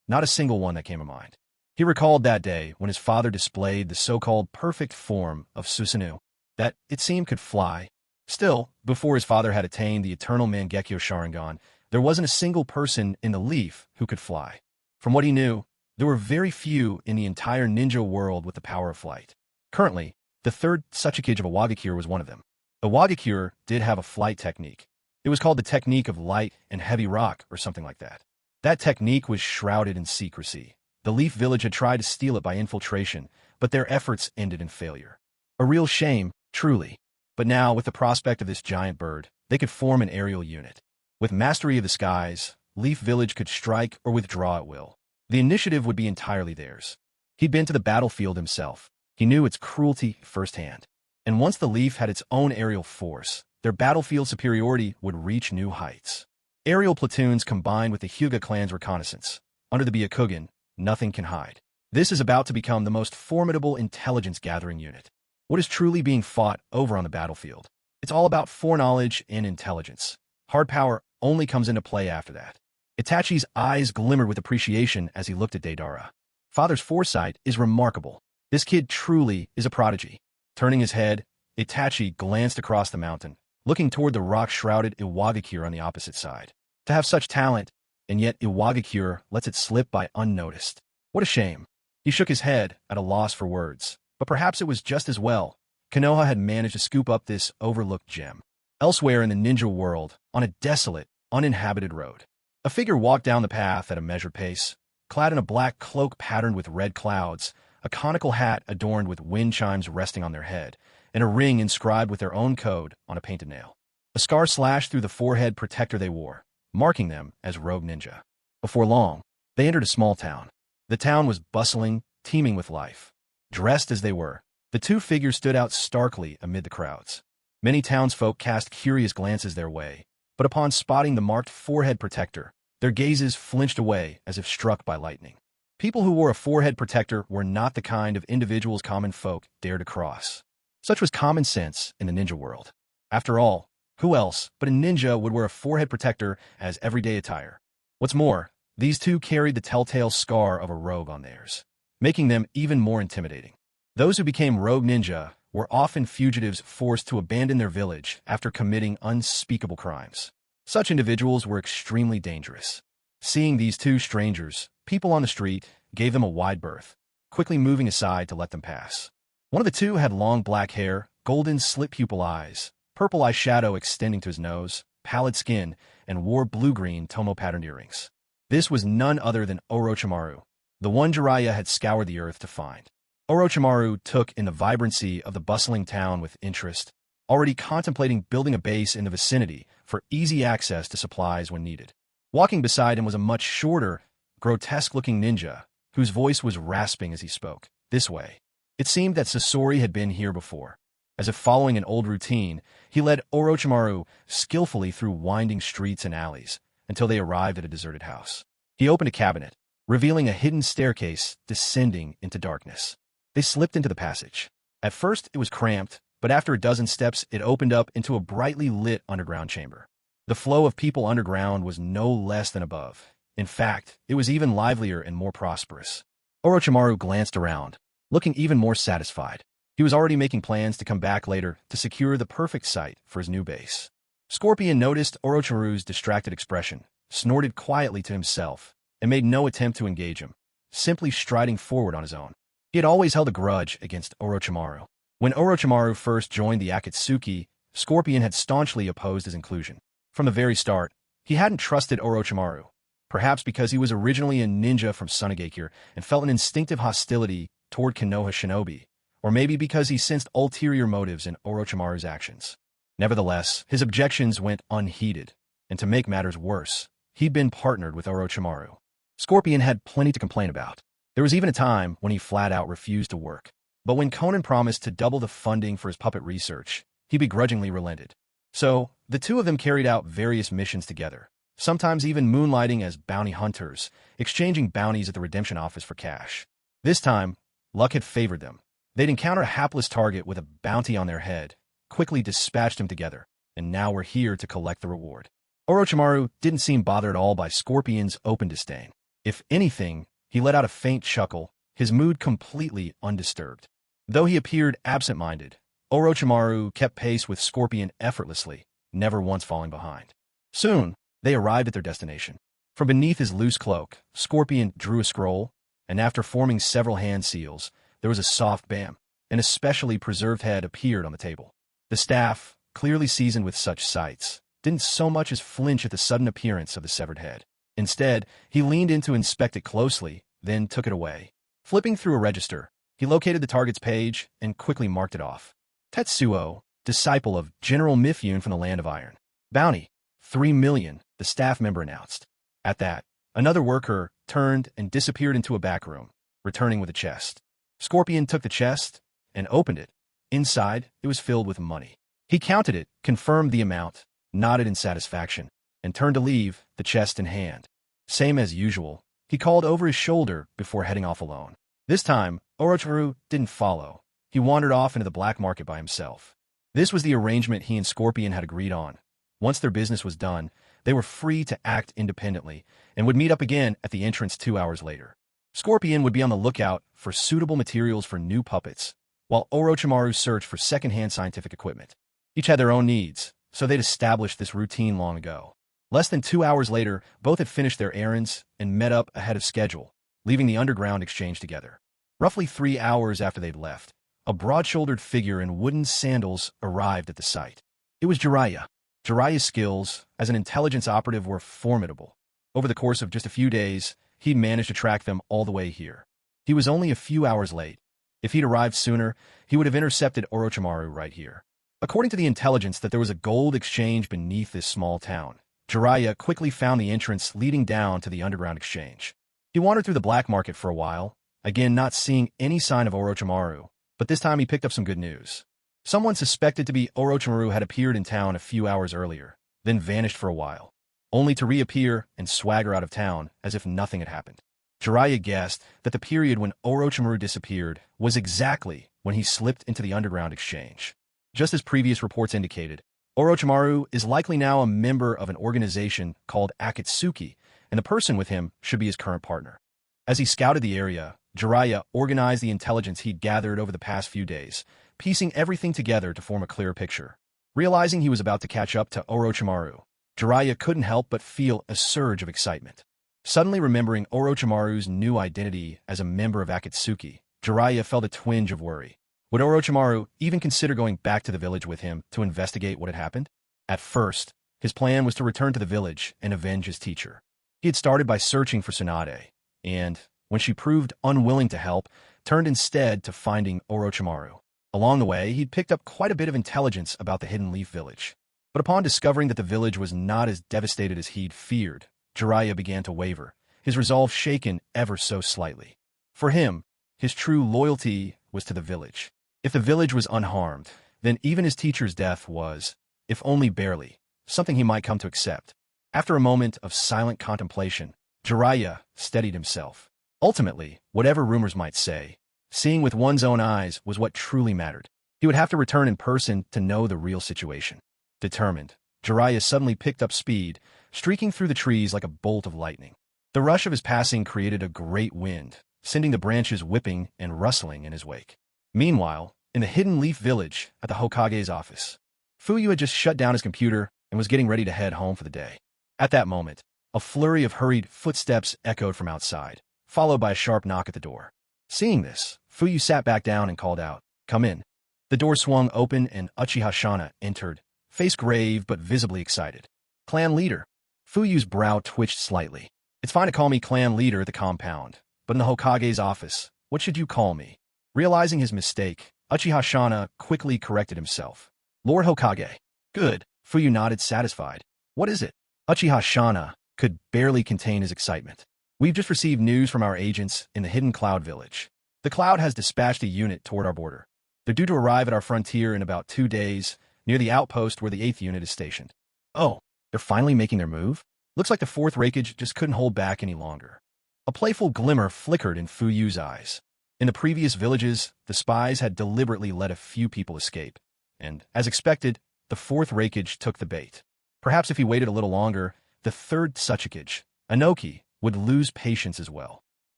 not a single one that came to mind. He recalled that day when his father displayed the so-called perfect form of Susanoo, that it seemed could fly. Still, before his father had attained the eternal Mangekyo Sharingan, there wasn't a single person in the Leaf who could fly. From what he knew, there were very few in the entire ninja world with the power of flight. Currently, the 3rd Tsuchikage of Iwagakure was one of them. Iwagakure did have a flight technique. It was called the technique of light and heavy rock or something like that. That technique was shrouded in secrecy. The Leaf Village had tried to steal it by infiltration, but their efforts ended in failure. A real shame, truly. But now, with the prospect of this giant bird, they could form an aerial unit. With mastery of the skies, Leaf Village could strike or withdraw at will. The initiative would be entirely theirs. He'd been to the battlefield himself. He knew its cruelty firsthand. And once the Leaf had its own aerial force, their battlefield superiority would reach new heights. Aerial platoons combined with the Hyuga clan's reconnaissance. Under the Byakugan, nothing can hide. This is about to become the most formidable intelligence-gathering unit. What is truly being fought over on the battlefield? It's all about foreknowledge and intelligence. Hard power only comes into play after that. Itachi's eyes glimmered with appreciation as he looked at Deidara. Father's foresight is remarkable. This kid truly is a prodigy. Turning his head, Itachi glanced across the mountain, looking toward the rock-shrouded Iwagakure on the opposite side. To have such talent, and yet Iwagakure lets it slip by unnoticed. What a shame. He shook his head, at a loss for words. But perhaps it was just as well. Konoha had managed to scoop up this overlooked gem. Elsewhere in the ninja world, on a desolate, uninhabited road, a figure walked down the path at a measured pace, clad in a black cloak patterned with red clouds, a conical hat adorned with wind chimes resting on their head, and a ring inscribed with their own code on a painted nail. A scar slashed through the forehead protector they wore, marking them as rogue ninja. Before long, they entered a small town. The town was bustling, teeming with life. Dressed as they were, the two figures stood out starkly amid the crowds. Many townsfolk cast curious glances their way, but upon spotting the marked forehead protector, their gazes flinched away as if struck by lightning. People who wore a forehead protector were not the kind of individuals common folk dared to cross. Such was common sense in the ninja world. After all, who else but a ninja would wear a forehead protector as everyday attire? What's more, these two carried the telltale scar of a rogue on theirs, making them even more intimidating. Those who became rogue ninja were often fugitives forced to abandon their village after committing unspeakable crimes. Such individuals were extremely dangerous. Seeing these two strangers, people on the street gave them a wide berth, quickly moving aside to let them pass. One of the two had long black hair, golden slit-pupil eyes, purple eyeshadow extending to his nose, pallid skin, and wore blue-green tomo-patterned earrings. This was none other than Orochimaru, the one Jiraiya had scoured the earth to find. Orochimaru took in the vibrancy of the bustling town with interest, already contemplating building a base in the vicinity for easy access to supplies when needed. Walking beside him was a much shorter, grotesque-looking ninja, whose voice was rasping as he spoke. This way. It seemed that Sasori had been here before. As if following an old routine, he led Orochimaru skillfully through winding streets and alleys until they arrived at a deserted house. He opened a cabinet, revealing a hidden staircase descending into darkness. They slipped into the passage. At first, it was cramped, but after a dozen steps, it opened up into a brightly lit underground chamber. The flow of people underground was no less than above. In fact, it was even livelier and more prosperous. Orochimaru glanced around, looking even more satisfied. He was already making plans to come back later to secure the perfect site for his new base. Scorpion noticed Orochimaru's distracted expression, snorted quietly to himself, and made no attempt to engage him, simply striding forward on his own. He had always held a grudge against Orochimaru. When Orochimaru first joined the Akatsuki, Scorpion had staunchly opposed his inclusion. From the very start, he hadn't trusted Orochimaru, perhaps because he was originally a ninja from Sunagakure and felt an instinctive hostility toward Konoha shinobi, or maybe because he sensed ulterior motives in Orochimaru's actions. Nevertheless, his objections went unheeded, and to make matters worse, he'd been partnered with Orochimaru. Scorpion had plenty to complain about. There was even a time when he flat-out refused to work. But when Conan promised to double the funding for his puppet research, he begrudgingly relented. So, the two of them carried out various missions together, sometimes even moonlighting as bounty hunters, exchanging bounties at the redemption office for cash. This time, luck had favored them. They'd encountered a hapless target with a bounty on their head, quickly dispatched him together, and now were here to collect the reward. Orochimaru didn't seem bothered at all by Scorpion's open disdain. If anything, he let out a faint chuckle, his mood completely undisturbed. Though he appeared absent-minded, Orochimaru kept pace with Scorpion effortlessly, never once falling behind. Soon, they arrived at their destination. From beneath his loose cloak, Scorpion drew a scroll, and after forming several hand seals, there was a soft bam. An especially preserved head appeared on the table. The staff, clearly seasoned with such sights, didn't so much as flinch at the sudden appearance of the severed head. Instead, he leaned in to inspect it closely, then took it away. Flipping through a register, he located the target's page and quickly marked it off. Tetsuo, disciple of General Mifune from the Land of Iron. Bounty, 3 million, the staff member announced. At that, another worker turned and disappeared into a back room, returning with a chest. Scorpion took the chest and opened it. Inside, it was filled with money. He counted it, confirmed the amount, nodded in satisfaction, and turned to leave, the chest in hand. Same as usual, he called over his shoulder before heading off alone. This time, Orochimaru didn't follow. He wandered off into the black market by himself. This was the arrangement he and Scorpion had agreed on. Once their business was done, they were free to act independently and would meet up again at the entrance 2 hours later. Scorpion would be on the lookout for suitable materials for new puppets, while Orochimaru searched for second-hand scientific equipment. Each had their own needs, so they'd established this routine long ago. Less than 2 hours later, both had finished their errands and met up ahead of schedule, leaving the underground exchange together. Roughly 3 hours after they'd left, a broad-shouldered figure in wooden sandals arrived at the site. It was Jiraiya. Jiraiya's skills as an intelligence operative were formidable. Over the course of just a few days, he'd managed to track them all the way here. He was only a few hours late. If he'd arrived sooner, he would have intercepted Orochimaru right here. According to the intelligence that there was a gold exchange beneath this small town, Jiraiya quickly found the entrance leading down to the underground exchange. He wandered through the black market for a while, again not seeing any sign of Orochimaru, but this time he picked up some good news. Someone suspected to be Orochimaru had appeared in town a few hours earlier, then vanished for a while, only to reappear and swagger out of town as if nothing had happened. Jiraiya guessed that the period when Orochimaru disappeared was exactly when he slipped into the underground exchange. Just as previous reports indicated, Orochimaru is likely now a member of an organization called Akatsuki, and the person with him should be his current partner. As he scouted the area, Jiraiya organized the intelligence he'd gathered over the past few days, piecing everything together to form a clearer picture. Realizing he was about to catch up to Orochimaru, Jiraiya couldn't help but feel a surge of excitement. Suddenly remembering Orochimaru's new identity as a member of Akatsuki, Jiraiya felt a twinge of worry. Would Orochimaru even consider going back to the village with him to investigate what had happened? At first, his plan was to return to the village and avenge his teacher. He had started by searching for Tsunade, and, when she proved unwilling to help, turned instead to finding Orochimaru. Along the way, he'd picked up quite a bit of intelligence about the Hidden Leaf Village. But upon discovering that the village was not as devastated as he'd feared, Jiraiya began to waver, his resolve shaken ever so slightly. For him, his true loyalty was to the village. If the village was unharmed, then even his teacher's death was, if only barely, something he might come to accept. After a moment of silent contemplation, Jiraiya steadied himself. Ultimately, whatever rumors might say, seeing with one's own eyes was what truly mattered. He would have to return in person to know the real situation. Determined, Jiraiya suddenly picked up speed, streaking through the trees like a bolt of lightning. The rush of his passing created a great wind, sending the branches whipping and rustling in his wake. Meanwhile, in the Hidden Leaf Village at the Hokage's office, Fuyu had just shut down his computer and was getting ready to head home for the day. At that moment, a flurry of hurried footsteps echoed from outside, followed by a sharp knock at the door. Seeing this, Fuyu sat back down and called out, "Come in." The door swung open and Uchiha Shana entered, face grave but visibly excited. "Clan leader." Fuyu's brow twitched slightly. "It's fine to call me clan leader at the compound, but in the Hokage's office, what should you call me?" Realizing his mistake, Uchiha Shana quickly corrected himself. "Lord Hokage." "Good." Fuyu nodded, satisfied. "What is it?" Uchiha Shana could barely contain his excitement. "We've just received news from our agents in the Hidden Cloud Village. The Cloud has dispatched a unit toward our border. They're due to arrive at our frontier in about 2 days, near the outpost where the 8th unit is stationed." "Oh, they're finally making their move?" Looks like the 4th Raikage just couldn't hold back any longer. A playful glimmer flickered in Fuyu's eyes. In the previous villages, the spies had deliberately let a few people escape, and, as expected, the 4th Raikage took the bait. Perhaps if he waited a little longer, the 3rd Tsuchikage, Inoki, would lose patience as well.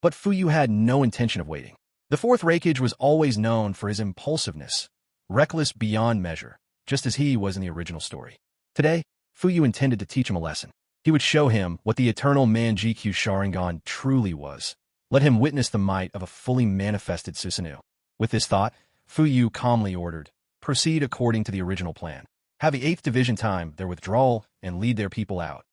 But Fuyu had no intention of waiting. The 4th Raikage was always known for his impulsiveness, reckless beyond measure, just as he was in the original story. Today, Fuyu intended to teach him a lesson. He would show him what the eternal Mangekyo Sharingan truly was. Let him witness the might of a fully manifested Susanoo. With this thought, Fuyu calmly ordered, "Proceed according to the original plan. Have the 8th Division time their withdrawal and lead their people out."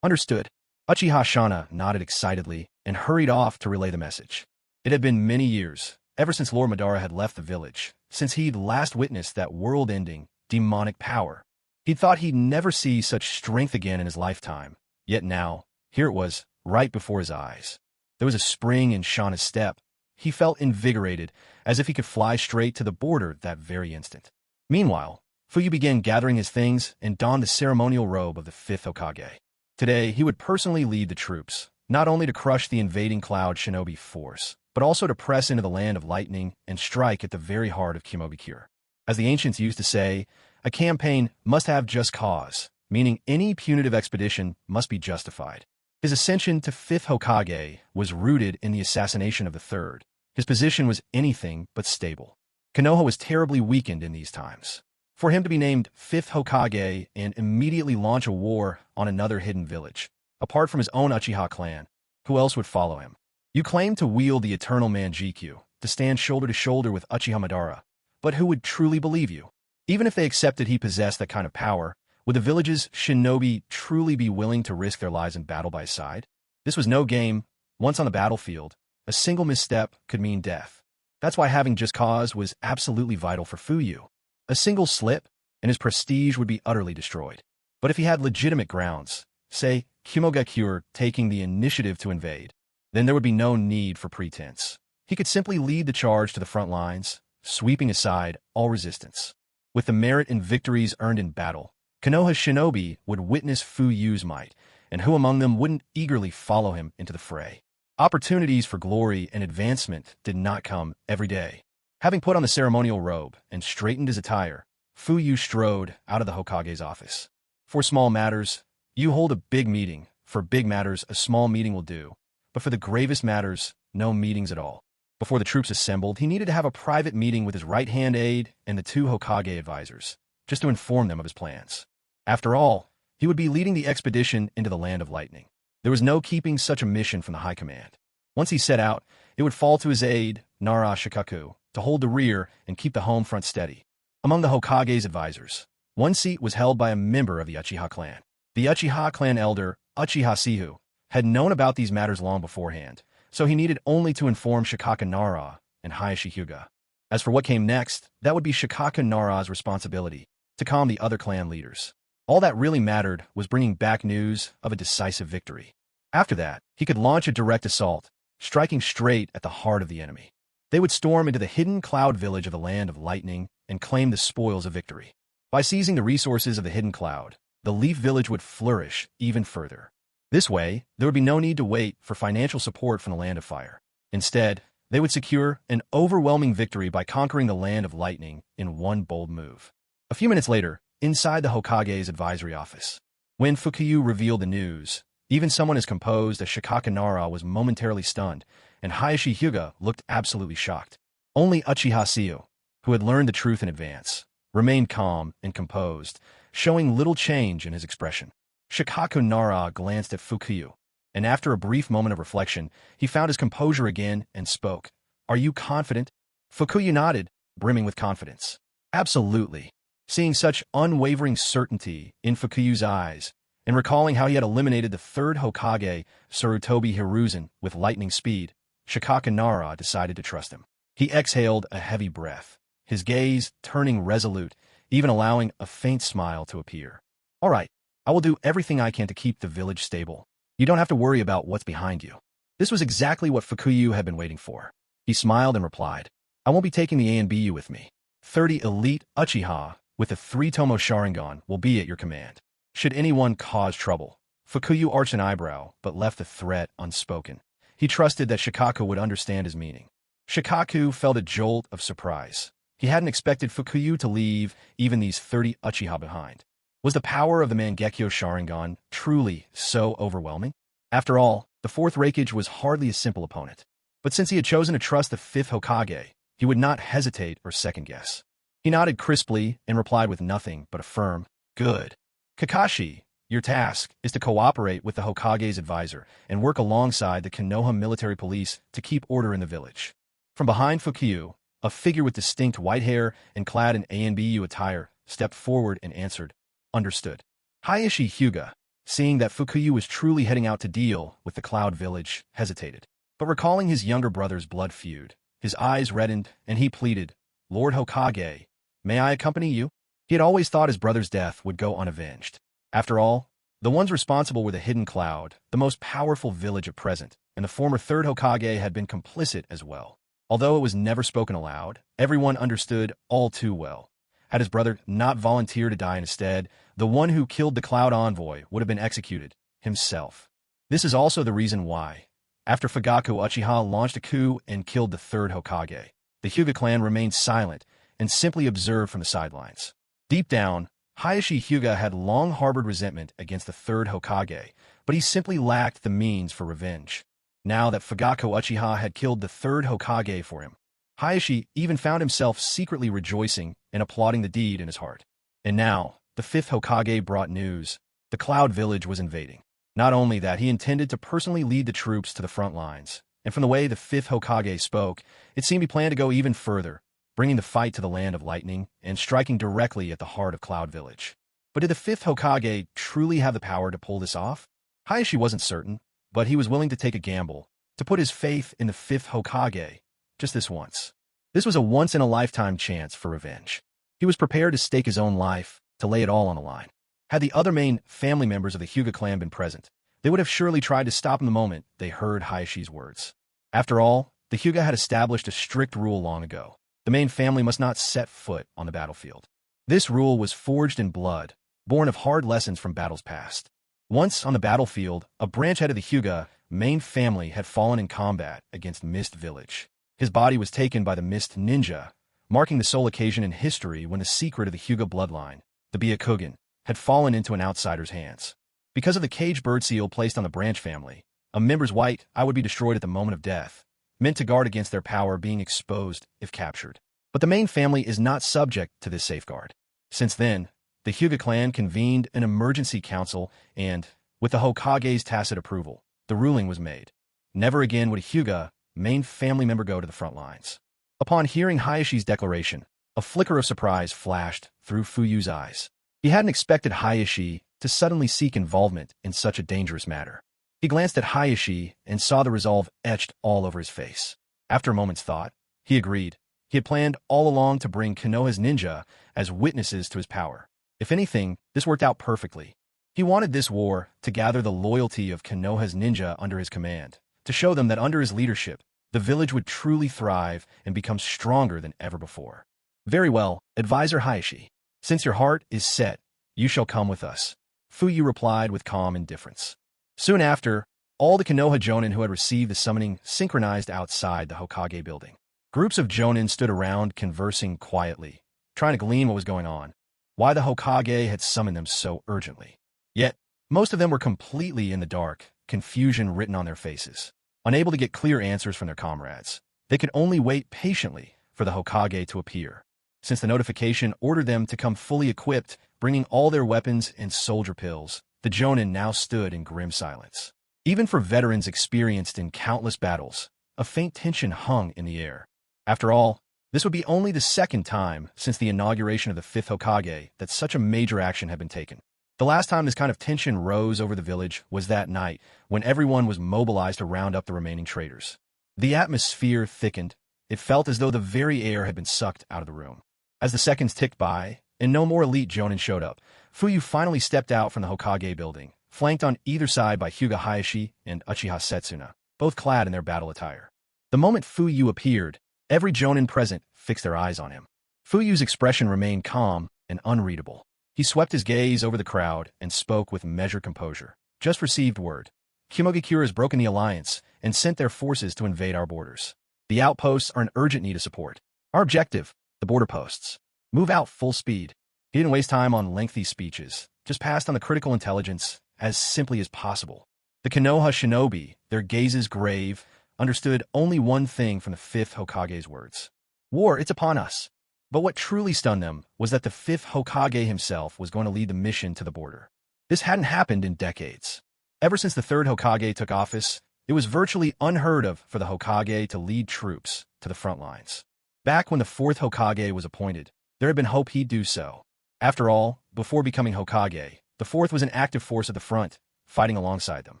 "Understood." Uchiha Shana nodded excitedly and hurried off to relay the message. It had been many years, ever since Lord Madara had left the village, since he'd last witnessed that world-ending, demonic power. He'd thought he'd never see such strength again in his lifetime, yet now, here it was, right before his eyes. There was a spring in Shana's step. He felt invigorated, as if he could fly straight to the border that very instant. Meanwhile, Fuyu began gathering his things and donned the ceremonial robe of the 5th Hokage. Today, he would personally lead the troops, not only to crush the invading Cloud Shinobi force, but also to press into the land of lightning and strike at the very heart of Kimobikure. As the ancients used to say, a campaign must have just cause, meaning any punitive expedition must be justified. His ascension to 5th Hokage was rooted in the assassination of the 3rd. His position was anything but stable. Konoha was terribly weakened in these times. For him to be named 5th Hokage and immediately launch a war on another hidden village, apart from his own Uchiha clan, who else would follow him? You claim to wield the eternal Mangekyo, to stand shoulder to shoulder with Uchiha Madara, but who would truly believe you? Even if they accepted he possessed that kind of power, would the village's shinobi truly be willing to risk their lives in battle by his side? This was no game. Once on the battlefield, a single misstep could mean death. That's why having just cause was absolutely vital for Fuyu. A single slip, and his prestige would be utterly destroyed. But if he had legitimate grounds, say Kimogakure taking the initiative to invade, then there would be no need for pretense. He could simply lead the charge to the front lines, sweeping aside all resistance. With the merit and victories earned in battle, Konoha's shinobi would witness Fuyu's might, and who among them wouldn't eagerly follow him into the fray? Opportunities for glory and advancement did not come every day. Having put on the ceremonial robe and straightened his attire, Fuyu strode out of the Hokage's office. For small matters, you hold a big meeting. For big matters, a small meeting will do. But for the gravest matters, no meetings at all. Before the troops assembled, he needed to have a private meeting with his right-hand aide and the 2 Hokage advisors, just to inform them of his plans. After all, he would be leading the expedition into the Land of Lightning. There was no keeping such a mission from the high command. Once he set out, it would fall to his aide, Nara Shikaku, to hold the rear and keep the home front steady. Among the Hokage's advisors, one seat was held by a member of the Uchiha clan. The Uchiha clan elder, Uchiha Sihu, had known about these matters long beforehand, so he needed only to inform Shikaka Nara and Hayashi Hyuga. As for what came next, that would be Shikaka Nara's responsibility, to calm the other clan leaders. All that really mattered was bringing back news of a decisive victory. After that, he could launch a direct assault, striking straight at the heart of the enemy. They would storm into the hidden cloud village of the Land of Lightning and claim the spoils of victory. By seizing the resources of the hidden cloud, the Leaf Village would flourish even further. This way, there would be no need to wait for financial support from the Land of Fire. Instead, they would secure an overwhelming victory by conquering the Land of Lightning in one bold move. A few minutes later, inside the Hokage's advisory office, when Fukuyu revealed the news, even someone as composed as Shikaka Nara was momentarily stunned, and Hayashi Hyuga looked absolutely shocked. Only Uchiha Seo, who had learned the truth in advance, remained calm and composed, showing little change in his expression. Shikaka Nara glanced at Fukuyu, and after a brief moment of reflection, he found his composure again and spoke. "Are you confident?" Fukuyu nodded, brimming with confidence. "Absolutely." Seeing such unwavering certainty in Fukuyu's eyes, and recalling how he had eliminated the 3rd Hokage, Sarutobi Hiruzen, with lightning speed, Shikaka Nara decided to trust him. He exhaled a heavy breath, his gaze turning resolute, even allowing a faint smile to appear. "All right, I will do everything I can to keep the village stable. You don't have to worry about what's behind you." This was exactly what Fukuyu had been waiting for. He smiled and replied, "I won't be taking the ANBU with me. 30 elite Uchiha with a 3-tomo Sharingan will be at your command. Should anyone cause trouble." Fukuyu arched an eyebrow, but left the threat unspoken. He trusted that Shikaku would understand his meaning. Shikaku felt a jolt of surprise. He hadn't expected Fukuyu to leave even these 30 Uchiha behind. Was the power of the Mangekyo Sharingan truly so overwhelming? After all, the 4th Reikage was hardly a simple opponent. But since he had chosen to trust the 5th Hokage, he would not hesitate or second-guess. He nodded crisply and replied with nothing but a firm, "Good. Kakashi, your task is to cooperate with the Hokage's advisor and work alongside the Konoha military police to keep order in the village." From behind Fukuyu, a figure with distinct white hair and clad in ANBU attire stepped forward and answered, "Understood." Hayashi Hyuga, seeing that Fukuyu was truly heading out to deal with the Cloud Village, hesitated. But recalling his younger brother's blood feud, his eyes reddened and he pleaded, "Lord Hokage, may I accompany you?" He had always thought his brother's death would go unavenged. After all, the ones responsible were the Hidden Cloud, the most powerful village at present, and the former 3rd Hokage had been complicit as well. Although it was never spoken aloud, everyone understood all too well. Had his brother not volunteered to die instead, the one who killed the Cloud Envoy would have been executed himself. This is also the reason why, after Fugaku Uchiha launched a coup and killed the third Hokage, the Hyuga clan remained silent and simply observed from the sidelines. Deep down, Hayashi Hyuga had long harbored resentment against the third Hokage, but he simply lacked the means for revenge. Now that Fugaku Uchiha had killed the third Hokage for him, Hayashi even found himself secretly rejoicing and applauding the deed in his heart. And now, the fifth Hokage brought news. The Cloud Village was invading. Not only that, he intended to personally lead the troops to the front lines. And from the way the fifth Hokage spoke, it seemed he planned to go even further, bringing the fight to the Land of Lightning and striking directly at the heart of Cloud Village. But did the fifth Hokage truly have the power to pull this off? Hayashi wasn't certain, but he was willing to take a gamble, to put his faith in the fifth Hokage, just this once. This was a once-in-a-lifetime chance for revenge. He was prepared to stake his own life, to lay it all on the line. Had the other main family members of the Hyuga clan been present, they would have surely tried to stop him the moment they heard Hayashi's words. After all, the Hyuga had established a strict rule long ago. The main family must not set foot on the battlefield. This rule was forged in blood, born of hard lessons from battles past. Once on the battlefield, a branch head of the Hyuga main family had fallen in combat against Mist Village. His body was taken by the Mist Ninja, marking the sole occasion in history when the secret of the Hyuga bloodline, the Byakugan, had fallen into an outsider's hands. Because of the cage bird seal placed on the branch family, a member's white eye would be destroyed at the moment of death, meant to guard against their power being exposed if captured. But the main family is not subject to this safeguard. Since then, the Hyuga clan convened an emergency council and, with the Hokage's tacit approval, the ruling was made. Never again would a Hyuga main family member go to the front lines. Upon hearing Hayashi's declaration, a flicker of surprise flashed through Fuyu's eyes. He hadn't expected Hayashi to suddenly seek involvement in such a dangerous matter. He glanced at Hayashi and saw the resolve etched all over his face. After a moment's thought, he agreed. He had planned all along to bring Konoha's ninja as witnesses to his power. If anything, this worked out perfectly. He wanted this war to gather the loyalty of Konoha's ninja under his command, to show them that under his leadership, the village would truly thrive and become stronger than ever before. Very well, Advisor Hayashi. Since your heart is set, you shall come with us, Fuyu replied with calm indifference. Soon after, all the Konoha Jonin who had received the summoning synchronized outside the Hokage building. Groups of Jonin stood around conversing quietly, trying to glean what was going on, why the Hokage had summoned them so urgently. Yet, most of them were completely in the dark, confusion written on their faces. Unable to get clear answers from their comrades, they could only wait patiently for the Hokage to appear. Since the notification ordered them to come fully equipped, bringing all their weapons and soldier pills, the Jonin now stood in grim silence. Even for veterans experienced in countless battles, a faint tension hung in the air. After all, this would be only the second time since the inauguration of the fifth Hokage that such a major action had been taken. The last time this kind of tension rose over the village was that night when everyone was mobilized to round up the remaining traitors. The atmosphere thickened. It felt as though the very air had been sucked out of the room. As the seconds ticked by, and no more elite Jonin showed up, Fuyu finally stepped out from the Hokage building, flanked on either side by Hyuga Hayashi and Uchiha Setsuna, both clad in their battle attire. The moment Fuyu appeared, every Jonin present fixed their eyes on him. Fuyu's expression remained calm and unreadable. He swept his gaze over the crowd and spoke with measured composure. Just received word. Mangekyo has broken the alliance and sent their forces to invade our borders. The outposts are in urgent need of support. Our objective, the border posts. Move out full speed. He didn't waste time on lengthy speeches, just passed on the critical intelligence as simply as possible. The Konoha shinobi, their gazes grave, understood only one thing from the fifth Hokage's words. War, it's upon us. But what truly stunned them was that the fifth Hokage himself was going to lead the mission to the border. This hadn't happened in decades. Ever since the third Hokage took office, it was virtually unheard of for the Hokage to lead troops to the front lines. Back when the fourth Hokage was appointed, there had been hope he'd do so. After all, before becoming Hokage, the fourth was an active force at the front, fighting alongside them.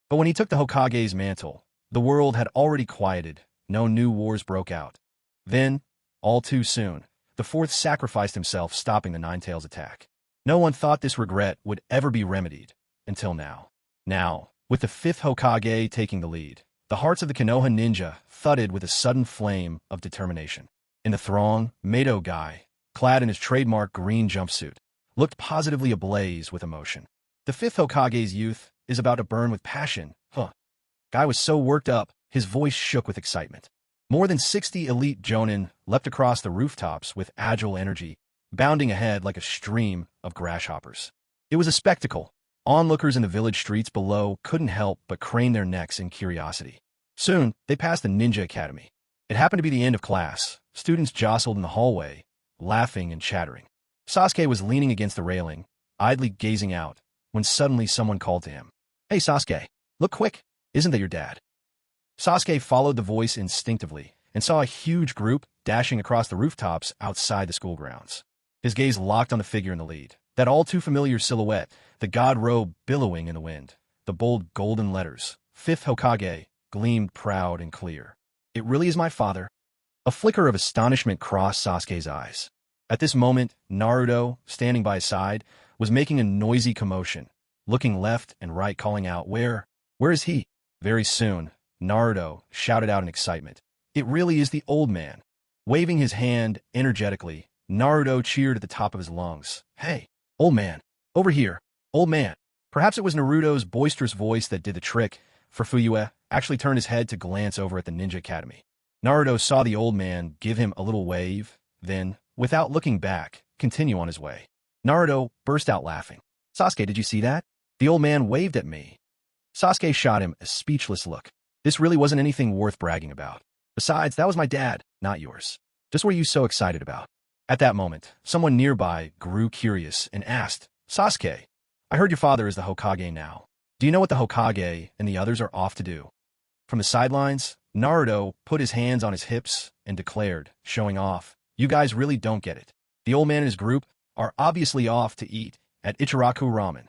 But when he took the Hokage's mantle, the world had already quieted, no new wars broke out. Then, all too soon, the fourth sacrificed himself stopping the Ninetales attack. No one thought this regret would ever be remedied, until now. Now, with the fifth Hokage taking the lead, the hearts of the Konoha ninja thudded with a sudden flame of determination. In the throng, Mato Guy, clad in his trademark green jumpsuit, looked positively ablaze with emotion. The fifth Hokage's youth is about to burn with passion. Guy was so worked up, his voice shook with excitement. More than 60 elite jonin leapt across the rooftops with agile energy, bounding ahead like a stream of grasshoppers. It was a spectacle. Onlookers in the village streets below couldn't help but crane their necks in curiosity. Soon, they passed the ninja academy. It happened to be the end of class. Students jostled in the hallway, laughing and chattering. Sasuke was leaning against the railing, idly gazing out, when suddenly someone called to him. "Hey Sasuke, look quick, isn't that your dad?" Sasuke followed the voice instinctively and saw a huge group dashing across the rooftops outside the school grounds. His gaze locked on the figure in the lead, that all-too-familiar silhouette, the god robe billowing in the wind. The bold golden letters, Fifth Hokage, gleamed proud and clear. "It really is my father." A flicker of astonishment crossed Sasuke's eyes. At this moment, Naruto, standing by his side, was making a noisy commotion, looking left and right, calling out, Where is he?" Very soon, Naruto shouted out in excitement, "It really is the old man." Waving his hand energetically, Naruto cheered at the top of his lungs. "Hey, old man, over here, old man." Perhaps it was Naruto's boisterous voice that did the trick, for Fuyue actually turned his head to glance over at the ninja academy. Naruto saw the old man give him a little wave, then, without looking back, continue on his way. Naruto burst out laughing. "Sasuke, did you see that? The old man waved at me." Sasuke shot him a speechless look. This really wasn't anything worth bragging about. Besides, that was my dad, not yours. Just what are you so excited about? At that moment, someone nearby grew curious and asked, "Sasuke, I heard your father is the Hokage now. Do you know what the Hokage and the others are off to do?" From the sidelines, Naruto put his hands on his hips and declared, showing off, "You guys really don't get it. The old man and his group are obviously off to eat at Ichiraku Ramen."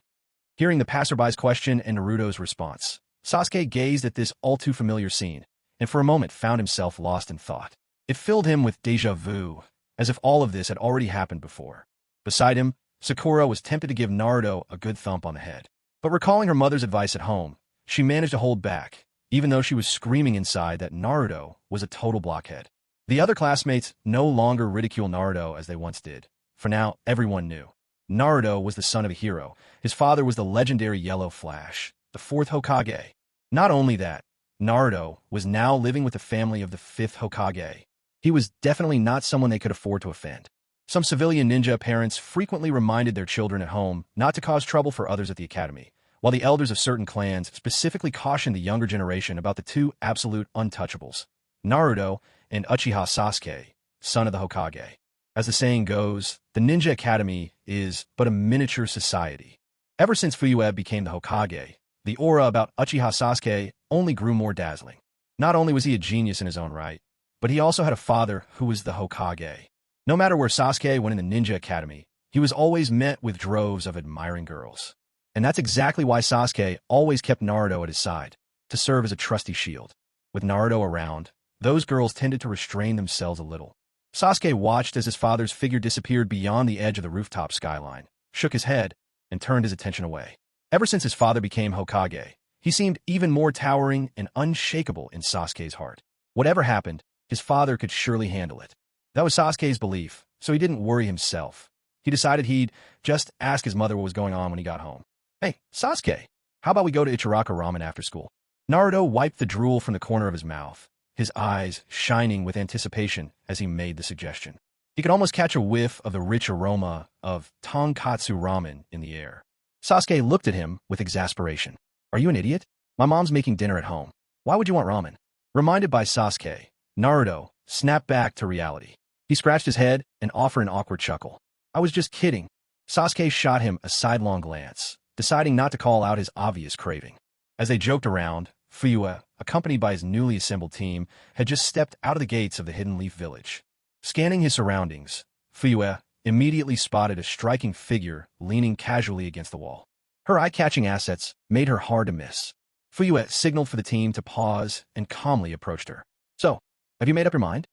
Hearing the passerby's question and Naruto's response, Sasuke gazed at this all-too-familiar scene, and for a moment found himself lost in thought. It filled him with déjà vu, as if all of this had already happened before. Beside him, Sakura was tempted to give Naruto a good thump on the head. But recalling her mother's advice at home, she managed to hold back, even though she was screaming inside that Naruto was a total blockhead. The other classmates no longer ridiculed Naruto as they once did. For now, everyone knew. Naruto was the son of a hero. His father was the legendary Yellow Flash, the fourth Hokage. Not only that, Naruto was now living with the family of the fifth Hokage. He was definitely not someone they could afford to offend. Some civilian ninja parents frequently reminded their children at home not to cause trouble for others at the academy, while the elders of certain clans specifically cautioned the younger generation about the two absolute untouchables, Naruto and Uchiha Sasuke, son of the Hokage. As the saying goes, the Ninja Academy is but a miniature society. Ever since Fuyue became the Hokage, the aura about Uchiha Sasuke only grew more dazzling. Not only was he a genius in his own right, but he also had a father who was the Hokage. No matter where Sasuke went in the Ninja Academy, he was always met with droves of admiring girls. And that's exactly why Sasuke always kept Naruto at his side, to serve as a trusty shield. With Naruto around, those girls tended to restrain themselves a little. Sasuke watched as his father's figure disappeared beyond the edge of the rooftop skyline, shook his head, and turned his attention away. Ever since his father became Hokage, he seemed even more towering and unshakable in Sasuke's heart. Whatever happened, his father could surely handle it. That was Sasuke's belief, so he didn't worry himself. He decided he'd just ask his mother what was going on when he got home. "Hey, Sasuke, how about we go to Ichiraku Ramen after school?" Naruto wiped the drool from the corner of his mouth, his eyes shining with anticipation as he made the suggestion. He could almost catch a whiff of the rich aroma of tonkatsu ramen in the air. Sasuke looked at him with exasperation. "Are you an idiot? My mom's making dinner at home. Why would you want ramen?" Reminded by Sasuke, Naruto snapped back to reality. He scratched his head and offered an awkward chuckle. "I was just kidding." Sasuke shot him a sidelong glance, deciding not to call out his obvious craving. As they joked around, Fuyue, accompanied by his newly assembled team, had just stepped out of the gates of the Hidden Leaf Village. Scanning his surroundings, Fuyue immediately spotted a striking figure leaning casually against the wall. Her eye-catching assets made her hard to miss. Fuyue signaled for the team to pause and calmly approached her. "So, have you made up your mind?"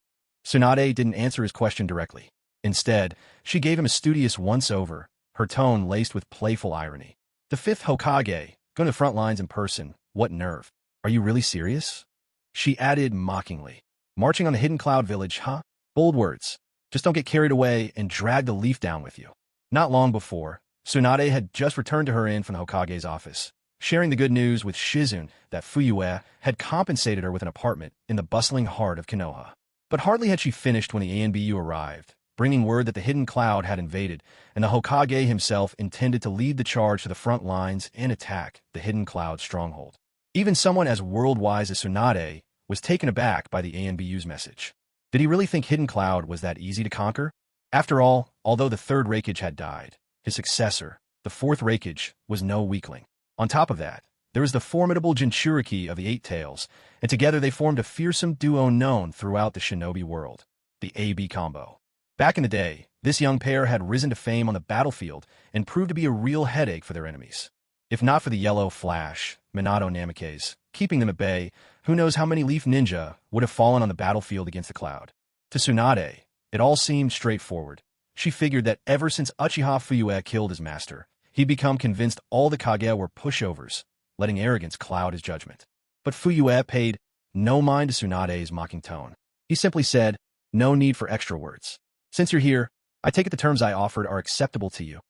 Tsunade didn't answer his question directly. Instead, she gave him a studious once-over, her tone laced with playful irony. "The fifth Hokage, going to the front lines in person, what nerve. Are you really serious?" She added mockingly. "Marching on the Hidden Cloud Village, huh? Bold words. Just don't get carried away and drag the leaf down with you. Not long before, Tsunade had just returned to her inn from the Hokage's office, sharing the good news with Shizune that Fuyue had compensated her with an apartment in the bustling heart of Konoha. But hardly had she finished when the ANBU arrived, bringing word that the hidden cloud had invaded, and the Hokage himself intended to lead the charge to the front lines and attack the hidden cloud stronghold. Even someone as world-wise as Tsunade was taken aback by the ANBU's message. Did he really think Hidden Cloud was that easy to conquer? After all, although the third Reikage had died, his successor, the fourth Reikage, was no weakling. On top of that, there was the formidable Jinchuriki of the Eight Tails, and together they formed a fearsome duo known throughout the shinobi world, the AB combo. Back in the day, this young pair had risen to fame on the battlefield and proved to be a real headache for their enemies. If not for the Yellow Flash, Minato Namikaze, keeping them at bay, who knows how many Leaf Ninja would have fallen on the battlefield against the Cloud. To Tsunade, it all seemed straightforward. She figured that ever since Uchiha Fuyue killed his master, he'd become convinced all the Kage were pushovers, letting arrogance cloud his judgment. But Fuyue paid no mind to Tsunade's mocking tone. He simply said, "No need for extra words. Since you're here, I take it the terms I offered are acceptable to you."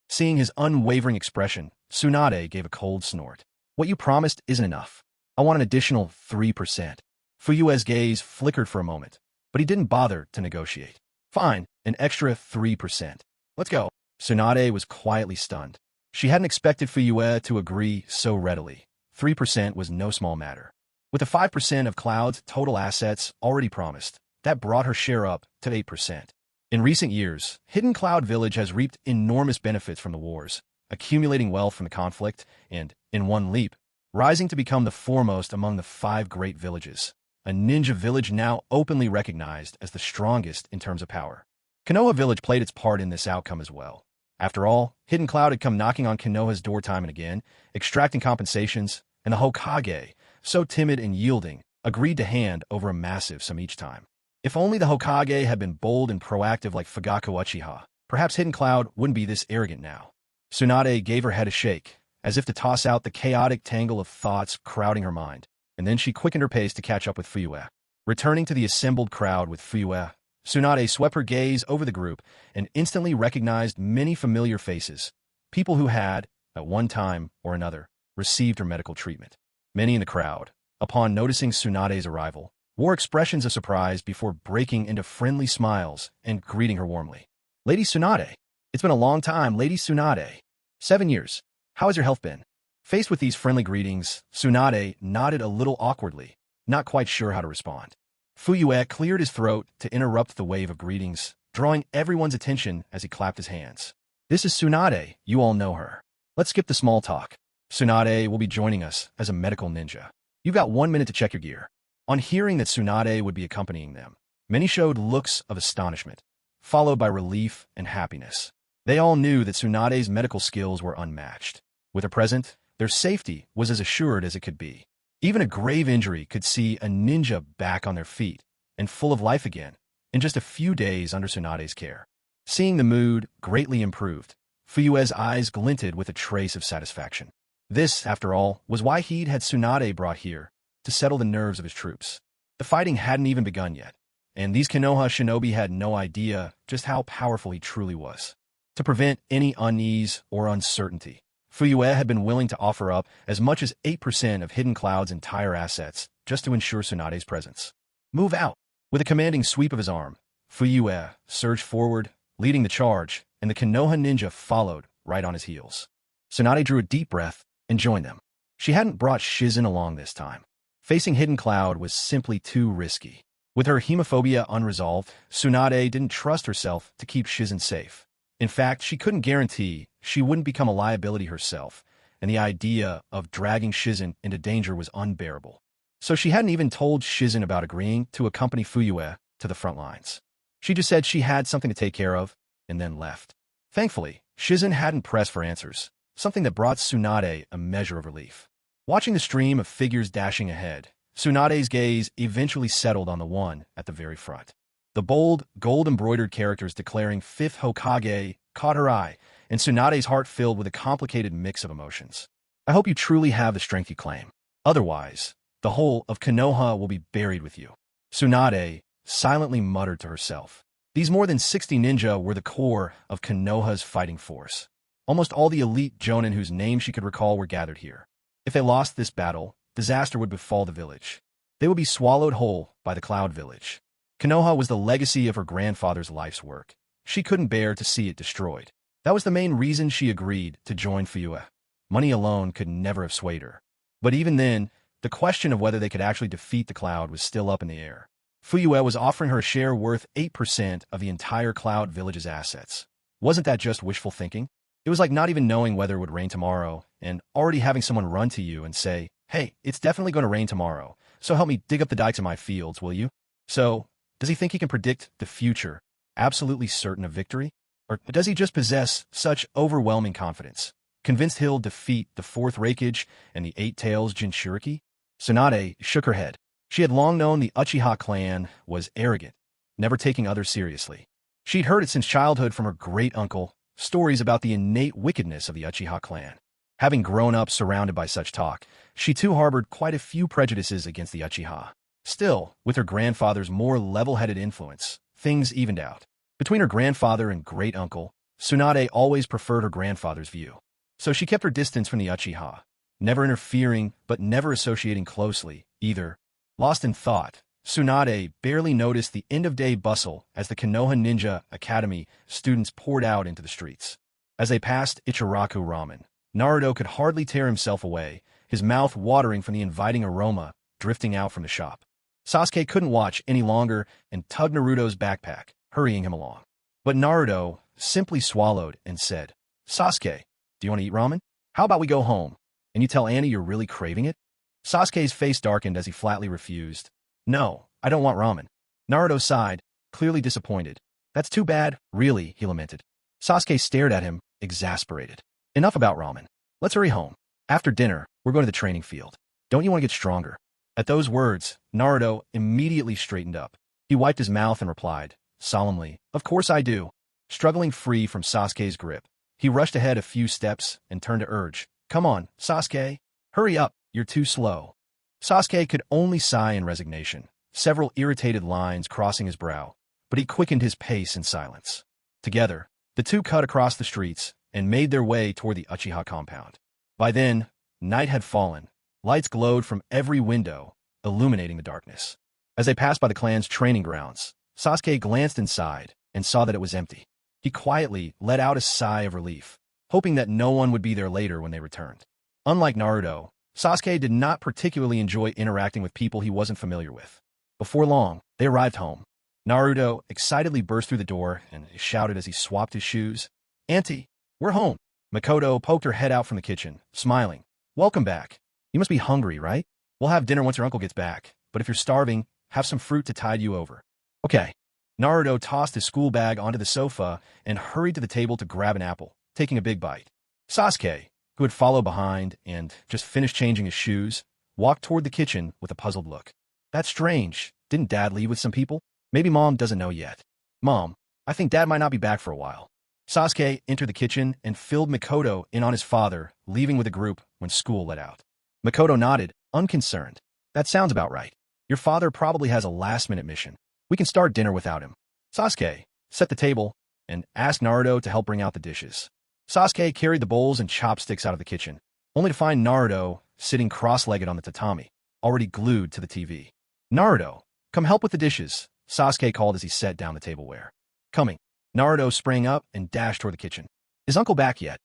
Seeing his unwavering expression, Tsunade gave a cold snort. "What you promised isn't enough. I want an additional 3%. Fuyue's gaze flickered for a moment, but he didn't bother to negotiate. "Fine, an extra 3%. Let's go." Tsunade was quietly stunned. She hadn't expected Fuyue to agree so readily. 3% was no small matter. With the 5% of Cloud's total assets already promised, that brought her share up to 8%. In recent years, Hidden Cloud Village has reaped enormous benefits from the wars, accumulating wealth from the conflict, and, in one leap, rising to become the foremost among the 5 great villages, a ninja village now openly recognized as the strongest in terms of power. Konoha Village played its part in this outcome as well. After all, Hidden Cloud had come knocking on Konoha's door time and again, extracting compensations, and the Hokage, so timid and yielding, agreed to hand over a massive sum each time. If only the Hokage had been bold and proactive like Fugaku Uchiha, perhaps Hidden Cloud wouldn't be this arrogant now. Tsunade gave her head a shake, as if to toss out the chaotic tangle of thoughts crowding her mind, and then she quickened her pace to catch up with Fuyue. Returning to the assembled crowd with Fuyue, Tsunade swept her gaze over the group and instantly recognized many familiar faces, people who had, at one time or another, received her medical treatment. Many in the crowd, upon noticing Tsunade's arrival, wore expressions of surprise before breaking into friendly smiles and greeting her warmly. "Lady Tsunade, it's been a long time, Lady Tsunade. 7 years. How has your health been?" Faced with these friendly greetings, Tsunade nodded a little awkwardly, not quite sure how to respond. Fuyue cleared his throat to interrupt the wave of greetings, drawing everyone's attention as he clapped his hands. "This is Tsunade, you all know her. Let's skip the small talk. Tsunade will be joining us as a medical ninja. You've got 1 minute to check your gear." On hearing that Tsunade would be accompanying them, many showed looks of astonishment, followed by relief and happiness. They all knew that Tsunade's medical skills were unmatched. With her present, their safety was as assured as it could be. Even a grave injury could see a ninja back on their feet and full of life again in just a few days under Tsunade's care. Seeing the mood greatly improved, Fuyue's eyes glinted with a trace of satisfaction. This, after all, was why he'd had Tsunade brought here, to settle the nerves of his troops. The fighting hadn't even begun yet, and these Konoha shinobi had no idea just how powerful he truly was. To prevent any unease or uncertainty, Fuyue had been willing to offer up as much as 8% of Hidden Cloud's entire assets just to ensure Tsunade's presence. "Move out!" With a commanding sweep of his arm, Fuyue surged forward, leading the charge, and the Konoha ninja followed right on his heels. Tsunade drew a deep breath and joined them. She hadn't brought Shizun along this time. Facing Hidden Cloud was simply too risky. With her hemophobia unresolved, Tsunade didn't trust herself to keep Shizun safe. In fact, she couldn't guarantee she wouldn't become a liability herself, and the idea of dragging Shizun into danger was unbearable. So she hadn't even told Shizun about agreeing to accompany Fuyue to the front lines. She just said she had something to take care of, and then left. Thankfully, Shizun hadn't pressed for answers, something that brought Tsunade a measure of relief. Watching the stream of figures dashing ahead, Tsunade's gaze eventually settled on the one at the very front. The bold, gold-embroidered characters declaring 5th Hokage caught her eye, and Tsunade's heart filled with a complicated mix of emotions. "I hope you truly have the strength you claim. Otherwise, the whole of Konoha will be buried with you," Tsunade silently muttered to herself. These more than 60 ninja were the core of Konoha's fighting force. Almost all the elite jonin whose names she could recall were gathered here. If they lost this battle, disaster would befall the village. They would be swallowed whole by the Cloud Village. Konoha was the legacy of her grandfather's life's work. She couldn't bear to see it destroyed. That was the main reason she agreed to join Fuyue. Money alone could never have swayed her. But even then, the question of whether they could actually defeat the Cloud was still up in the air. Fuyue was offering her a share worth 8% of the entire Cloud Village's assets. Wasn't that just wishful thinking? It was like not even knowing whether it would rain tomorrow and already having someone run to you and say, "Hey, it's definitely going to rain tomorrow, so help me dig up the dikes in my fields, will you?" So, does he think he can predict the future, absolutely certain of victory? Or does he just possess such overwhelming confidence, convinced he'll defeat the Fourth Raikage and the Eight Tails Jinchuriki? Tsunade shook her head. She had long known the Uchiha clan was arrogant, never taking others seriously. She'd heard it since childhood from her great-uncle, stories about the innate wickedness of the Uchiha clan. Having grown up surrounded by such talk, she too harbored quite a few prejudices against the Uchiha. Still, with her grandfather's more level-headed influence, things evened out. Between her grandfather and great-uncle, Tsunade always preferred her grandfather's view. So she kept her distance from the Uchiha, never interfering but never associating closely, either. Lost in thought, Tsunade barely noticed the end-of-day bustle as the Konoha Ninja Academy students poured out into the streets. As they passed Ichiraku Ramen, Naruto could hardly tear himself away, his mouth watering from the inviting aroma drifting out from the shop. Sasuke couldn't watch any longer and tugged Naruto's backpack, hurrying him along. But Naruto simply swallowed and said, "Sasuke, do you want to eat ramen? How about we go home, and you tell Annie you're really craving it?" Sasuke's face darkened as he flatly refused. "No, I don't want ramen." Naruto sighed, clearly disappointed. "That's too bad, really," he lamented. Sasuke stared at him, exasperated. "Enough about ramen. Let's hurry home. After dinner, we're going to the training field. Don't you want to get stronger?" At those words, Naruto immediately straightened up. He wiped his mouth and replied, solemnly, "Of course I do." Struggling free from Sasuke's grip, he rushed ahead a few steps and turned to urge, "Come on, Sasuke. Hurry up, you're too slow." Sasuke could only sigh in resignation, several irritated lines crossing his brow, but he quickened his pace in silence. Together, the two cut across the streets and made their way toward the Uchiha compound. By then, night had fallen. Lights glowed from every window, illuminating the darkness. As they passed by the clan's training grounds, Sasuke glanced inside and saw that it was empty. He quietly let out a sigh of relief, hoping that no one would be there later when they returned. Unlike Naruto, Sasuke did not particularly enjoy interacting with people he wasn't familiar with. Before long, they arrived home. Naruto excitedly burst through the door and shouted as he swapped his shoes, "Auntie, we're home." Makoto poked her head out from the kitchen, smiling. "Welcome back. You must be hungry, right? We'll have dinner once your uncle gets back, but if you're starving, have some fruit to tide you over." "Okay." Naruto tossed his school bag onto the sofa and hurried to the table to grab an apple, taking a big bite. Sasuke, who had followed behind and just finished changing his shoes, walked toward the kitchen with a puzzled look. "That's strange. Didn't Dad leave with some people? Maybe Mom doesn't know yet." "Mom, I think Dad might not be back for a while." Sasuke entered the kitchen and filled Makoto in on his father, leaving with a group when school let out. Makoto nodded, unconcerned. "That sounds about right. Your father probably has a last-minute mission. We can start dinner without him." Sasuke set the table and asked Naruto to help bring out the dishes. Sasuke carried the bowls and chopsticks out of the kitchen, only to find Naruto sitting cross-legged on the tatami, already glued to the TV. "Naruto, come help with the dishes," Sasuke called as he set down the tableware. "Coming." Naruto sprang up and dashed toward the kitchen. "Is Uncle back yet?"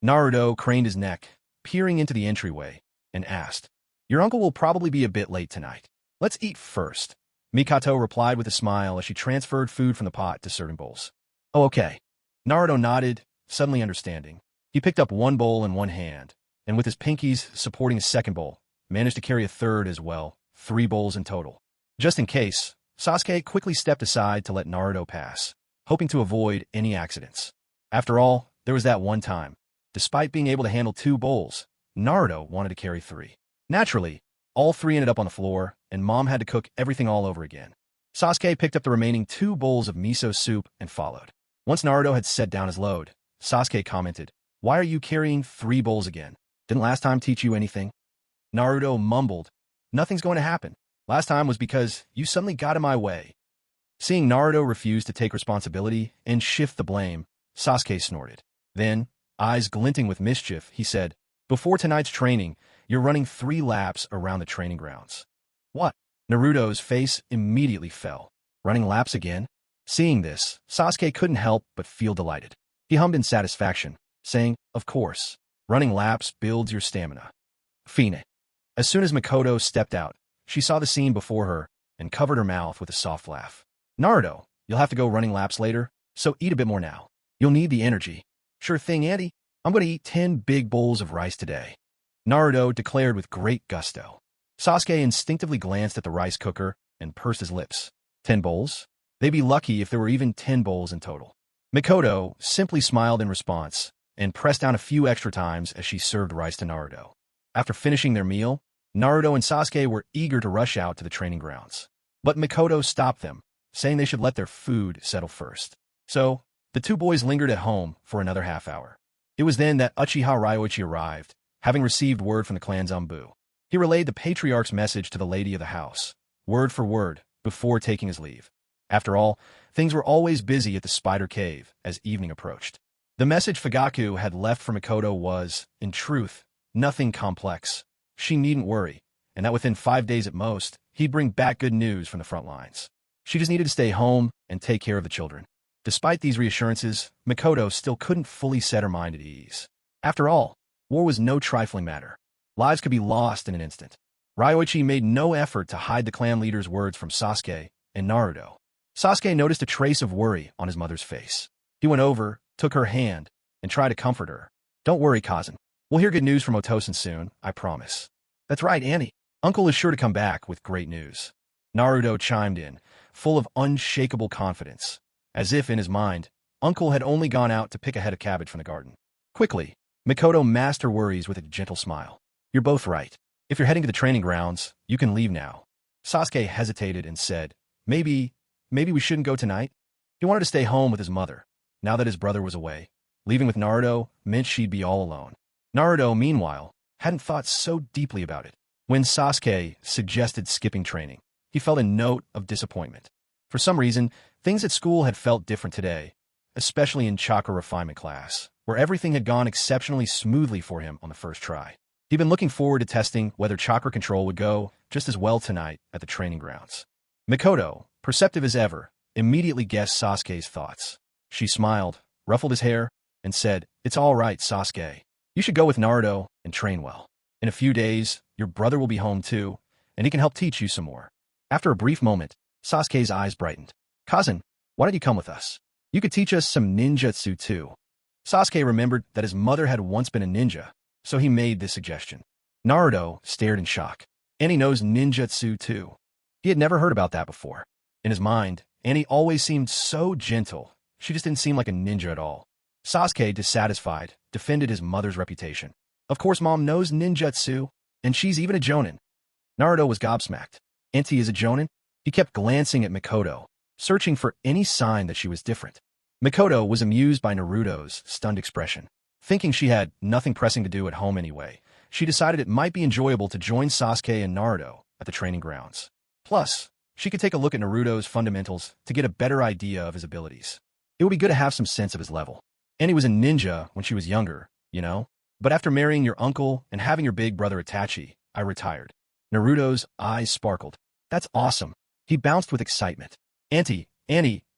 Naruto craned his neck, peering into the entryway, and asked, "Your uncle will probably be a bit late tonight. Let's eat first." Mikato replied with a smile as she transferred food from the pot to serving bowls. "Oh, okay." Naruto nodded, suddenly understanding. He picked up one bowl in one hand, and with his pinkies supporting his second bowl, managed to carry a third as well, 3 bowls in total. Just in case, Sasuke quickly stepped aside to let Naruto pass, hoping to avoid any accidents. After all, there was that one time. Despite being able to handle 2 bowls, Naruto wanted to carry 3. Naturally, all 3 ended up on the floor, and Mom had to cook everything all over again. Sasuke picked up the remaining 2 bowls of miso soup and followed. Once Naruto had set down his load, Sasuke commented, "Why are you carrying 3 bowls again? Didn't last time teach you anything?" Naruto mumbled, "Nothing's going to happen. Last time was because you suddenly got in my way." Seeing Naruto refuse to take responsibility and shift the blame, Sasuke snorted. Then, eyes glinting with mischief, he said, "Before tonight's training, you're running 3 laps around the training grounds." "What?" Naruto's face immediately fell. "Running laps again?" Seeing this, Sasuke couldn't help but feel delighted. He hummed in satisfaction, saying, "Of course, running laps builds your stamina." Fine. As soon as Mikoto stepped out, she saw the scene before her and covered her mouth with a soft laugh. "Naruto, you'll have to go running laps later, so eat a bit more now. You'll need the energy." "Sure thing, Auntie. I'm going to eat 10 big bowls of rice today," Naruto declared with great gusto. Sasuke instinctively glanced at the rice cooker and pursed his lips. 10 bowls? They'd be lucky if there were even 10 bowls in total. Mikoto simply smiled in response and pressed down a few extra times as she served rice to Naruto. After finishing their meal, Naruto and Sasuke were eager to rush out to the training grounds. But Mikoto stopped them, saying they should let their food settle first. So, the 2 boys lingered at home for another half hour. It was then that Uchiha Ryoichi arrived, having received word from the clan Zanbu. He relayed the patriarch's message to the lady of the house, word for word, before taking his leave. After all, things were always busy at the Spider Cave as evening approached. The message Fugaku had left for Mikoto was, in truth, nothing complex. She needn't worry, and that within 5 days at most, he'd bring back good news from the front lines. She just needed to stay home and take care of the children. Despite these reassurances, Mikoto still couldn't fully set her mind at ease. After all, war was no trifling matter. Lives could be lost in an instant. Ryoichi made no effort to hide the clan leader's words from Sasuke and Naruto. Sasuke noticed a trace of worry on his mother's face. He went over, took her hand, and tried to comfort her. "Don't worry, cousin. We'll hear good news from Otosen soon, I promise." "That's right, Annie. Uncle is sure to come back with great news." Naruto chimed in, full of unshakable confidence, as if in his mind, Uncle had only gone out to pick a head of cabbage from the garden. Quickly, Mikoto masked her worries with a gentle smile. "You're both right. If you're heading to the training grounds, you can leave now." Sasuke hesitated and said, Maybe we shouldn't go tonight?" He wanted to stay home with his mother, now that his brother was away. Leaving with Naruto meant she'd be all alone. Naruto, meanwhile, hadn't thought so deeply about it. When Sasuke suggested skipping training, he felt a note of disappointment. For some reason, things at school had felt different today, especially in chakra refinement class, where everything had gone exceptionally smoothly for him on the first try. He'd been looking forward to testing whether chakra control would go just as well tonight at the training grounds. Mikoto, perceptive as ever, immediately guessed Sasuke's thoughts. She smiled, ruffled his hair, and said, "It's all right, Sasuke. You should go with Naruto and train well. In a few days, your brother will be home too, and he can help teach you some more." After a brief moment, Sasuke's eyes brightened. "Cousin, why don't you come with us? You could teach us some ninjutsu too." Sasuke remembered that his mother had once been a ninja, so he made this suggestion. Naruto stared in shock. Annie knows ninjutsu too. He had never heard about that before. In his mind, Annie always seemed so gentle. She just didn't seem like a ninja at all. Sasuke, dissatisfied, defended his mother's reputation. "Of course Mom knows ninjutsu, and she's even a jonin." Naruto was gobsmacked. "Auntie is a jonin?" He kept glancing at Mikoto, searching for any sign that she was different. Mikoto was amused by Naruto's stunned expression. Thinking she had nothing pressing to do at home anyway, she decided it might be enjoyable to join Sasuke and Naruto at the training grounds. Plus, she could take a look at Naruto's fundamentals to get a better idea of his abilities. It would be good to have some sense of his level. Annie was a ninja when she was younger, you know? But after marrying your uncle and having your big brother Itachi, I retired. Naruto's eyes sparkled. "That's awesome." He bounced with excitement. Annie,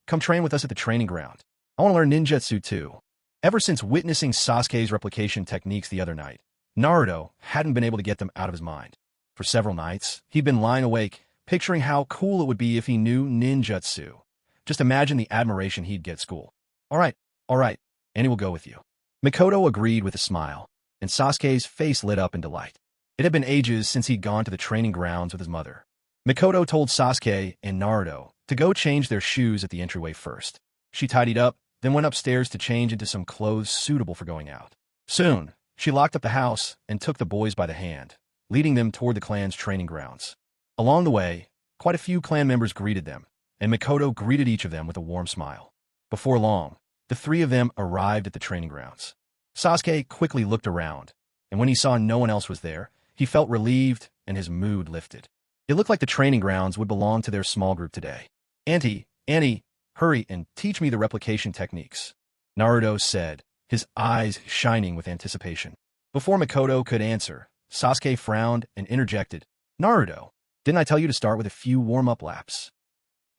come train with us at the training ground. I want to learn ninjutsu too." Ever since witnessing Sasuke's replication techniques the other night, Naruto hadn't been able to get them out of his mind. For several nights, he'd been lying awake, picturing how cool it would be if he knew ninjutsu. Just imagine the admiration he'd get at school. All right, Annie will go with you." Mikoto agreed with a smile, and Sasuke's face lit up in delight. It had been ages since he'd gone to the training grounds with his mother. Mikoto told Sasuke and Naruto to go change their shoes at the entryway first. She tidied up, then went upstairs to change into some clothes suitable for going out. Soon, she locked up the house and took the boys by the hand, leading them toward the clan's training grounds. Along the way, quite a few clan members greeted them, and Mikoto greeted each of them with a warm smile. Before long, the 3 of them arrived at the training grounds. Sasuke quickly looked around, and when he saw no one else was there, he felt relieved and his mood lifted. It looked like the training grounds would belong to their small group today. "Auntie, Annie, hurry and teach me the replication techniques, Naruto said, his eyes shining with anticipation. Before Makoto could answer, Sasuke frowned and interjected, Naruto, didn't I tell you to start with a few warm-up laps?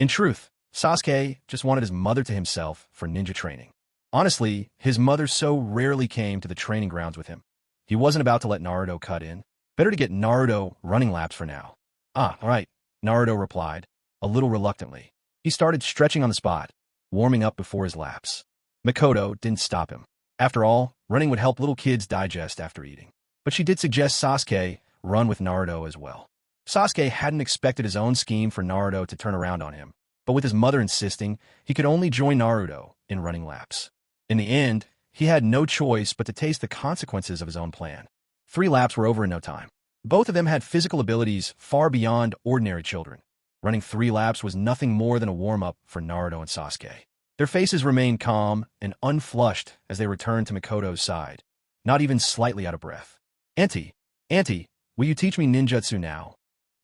In truth, Sasuke just wanted his mother to himself for ninja training. Honestly, his mother so rarely came to the training grounds with him. He wasn't about to let Naruto cut in. Better to get Naruto running laps for now. Ah, all right, Naruto replied, a little reluctantly. He started stretching on the spot, warming up before his laps. Makoto didn't stop him. After all, running would help little kids digest after eating. But she did suggest Sasuke run with Naruto as well. Sasuke hadn't expected his own scheme for Naruto to turn around on him, but with his mother insisting, he could only join Naruto in running laps. In the end, he had no choice but to taste the consequences of his own plan. 3 laps were over in no time. Both of them had physical abilities far beyond ordinary children. Running 3 laps was nothing more than a warm-up for Naruto and Sasuke. Their faces remained calm and unflushed as they returned to Makoto's side, not even slightly out of breath. Auntie, will you teach me ninjutsu now?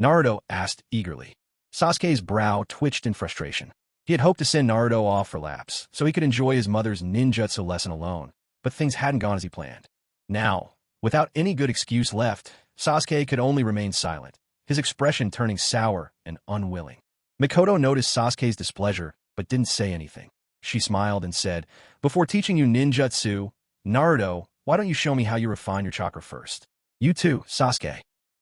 Naruto asked eagerly. Sasuke's brow twitched in frustration. He had hoped to send Naruto off for laps so he could enjoy his mother's ninjutsu lesson alone, but things hadn't gone as he planned. Now, without any good excuse left, Sasuke could only remain silent, his expression turning sour and unwilling. Makoto noticed Sasuke's displeasure, but didn't say anything. She smiled and said, before teaching you ninjutsu, Naruto, why don't you show me how you refine your chakra first? You too, Sasuke.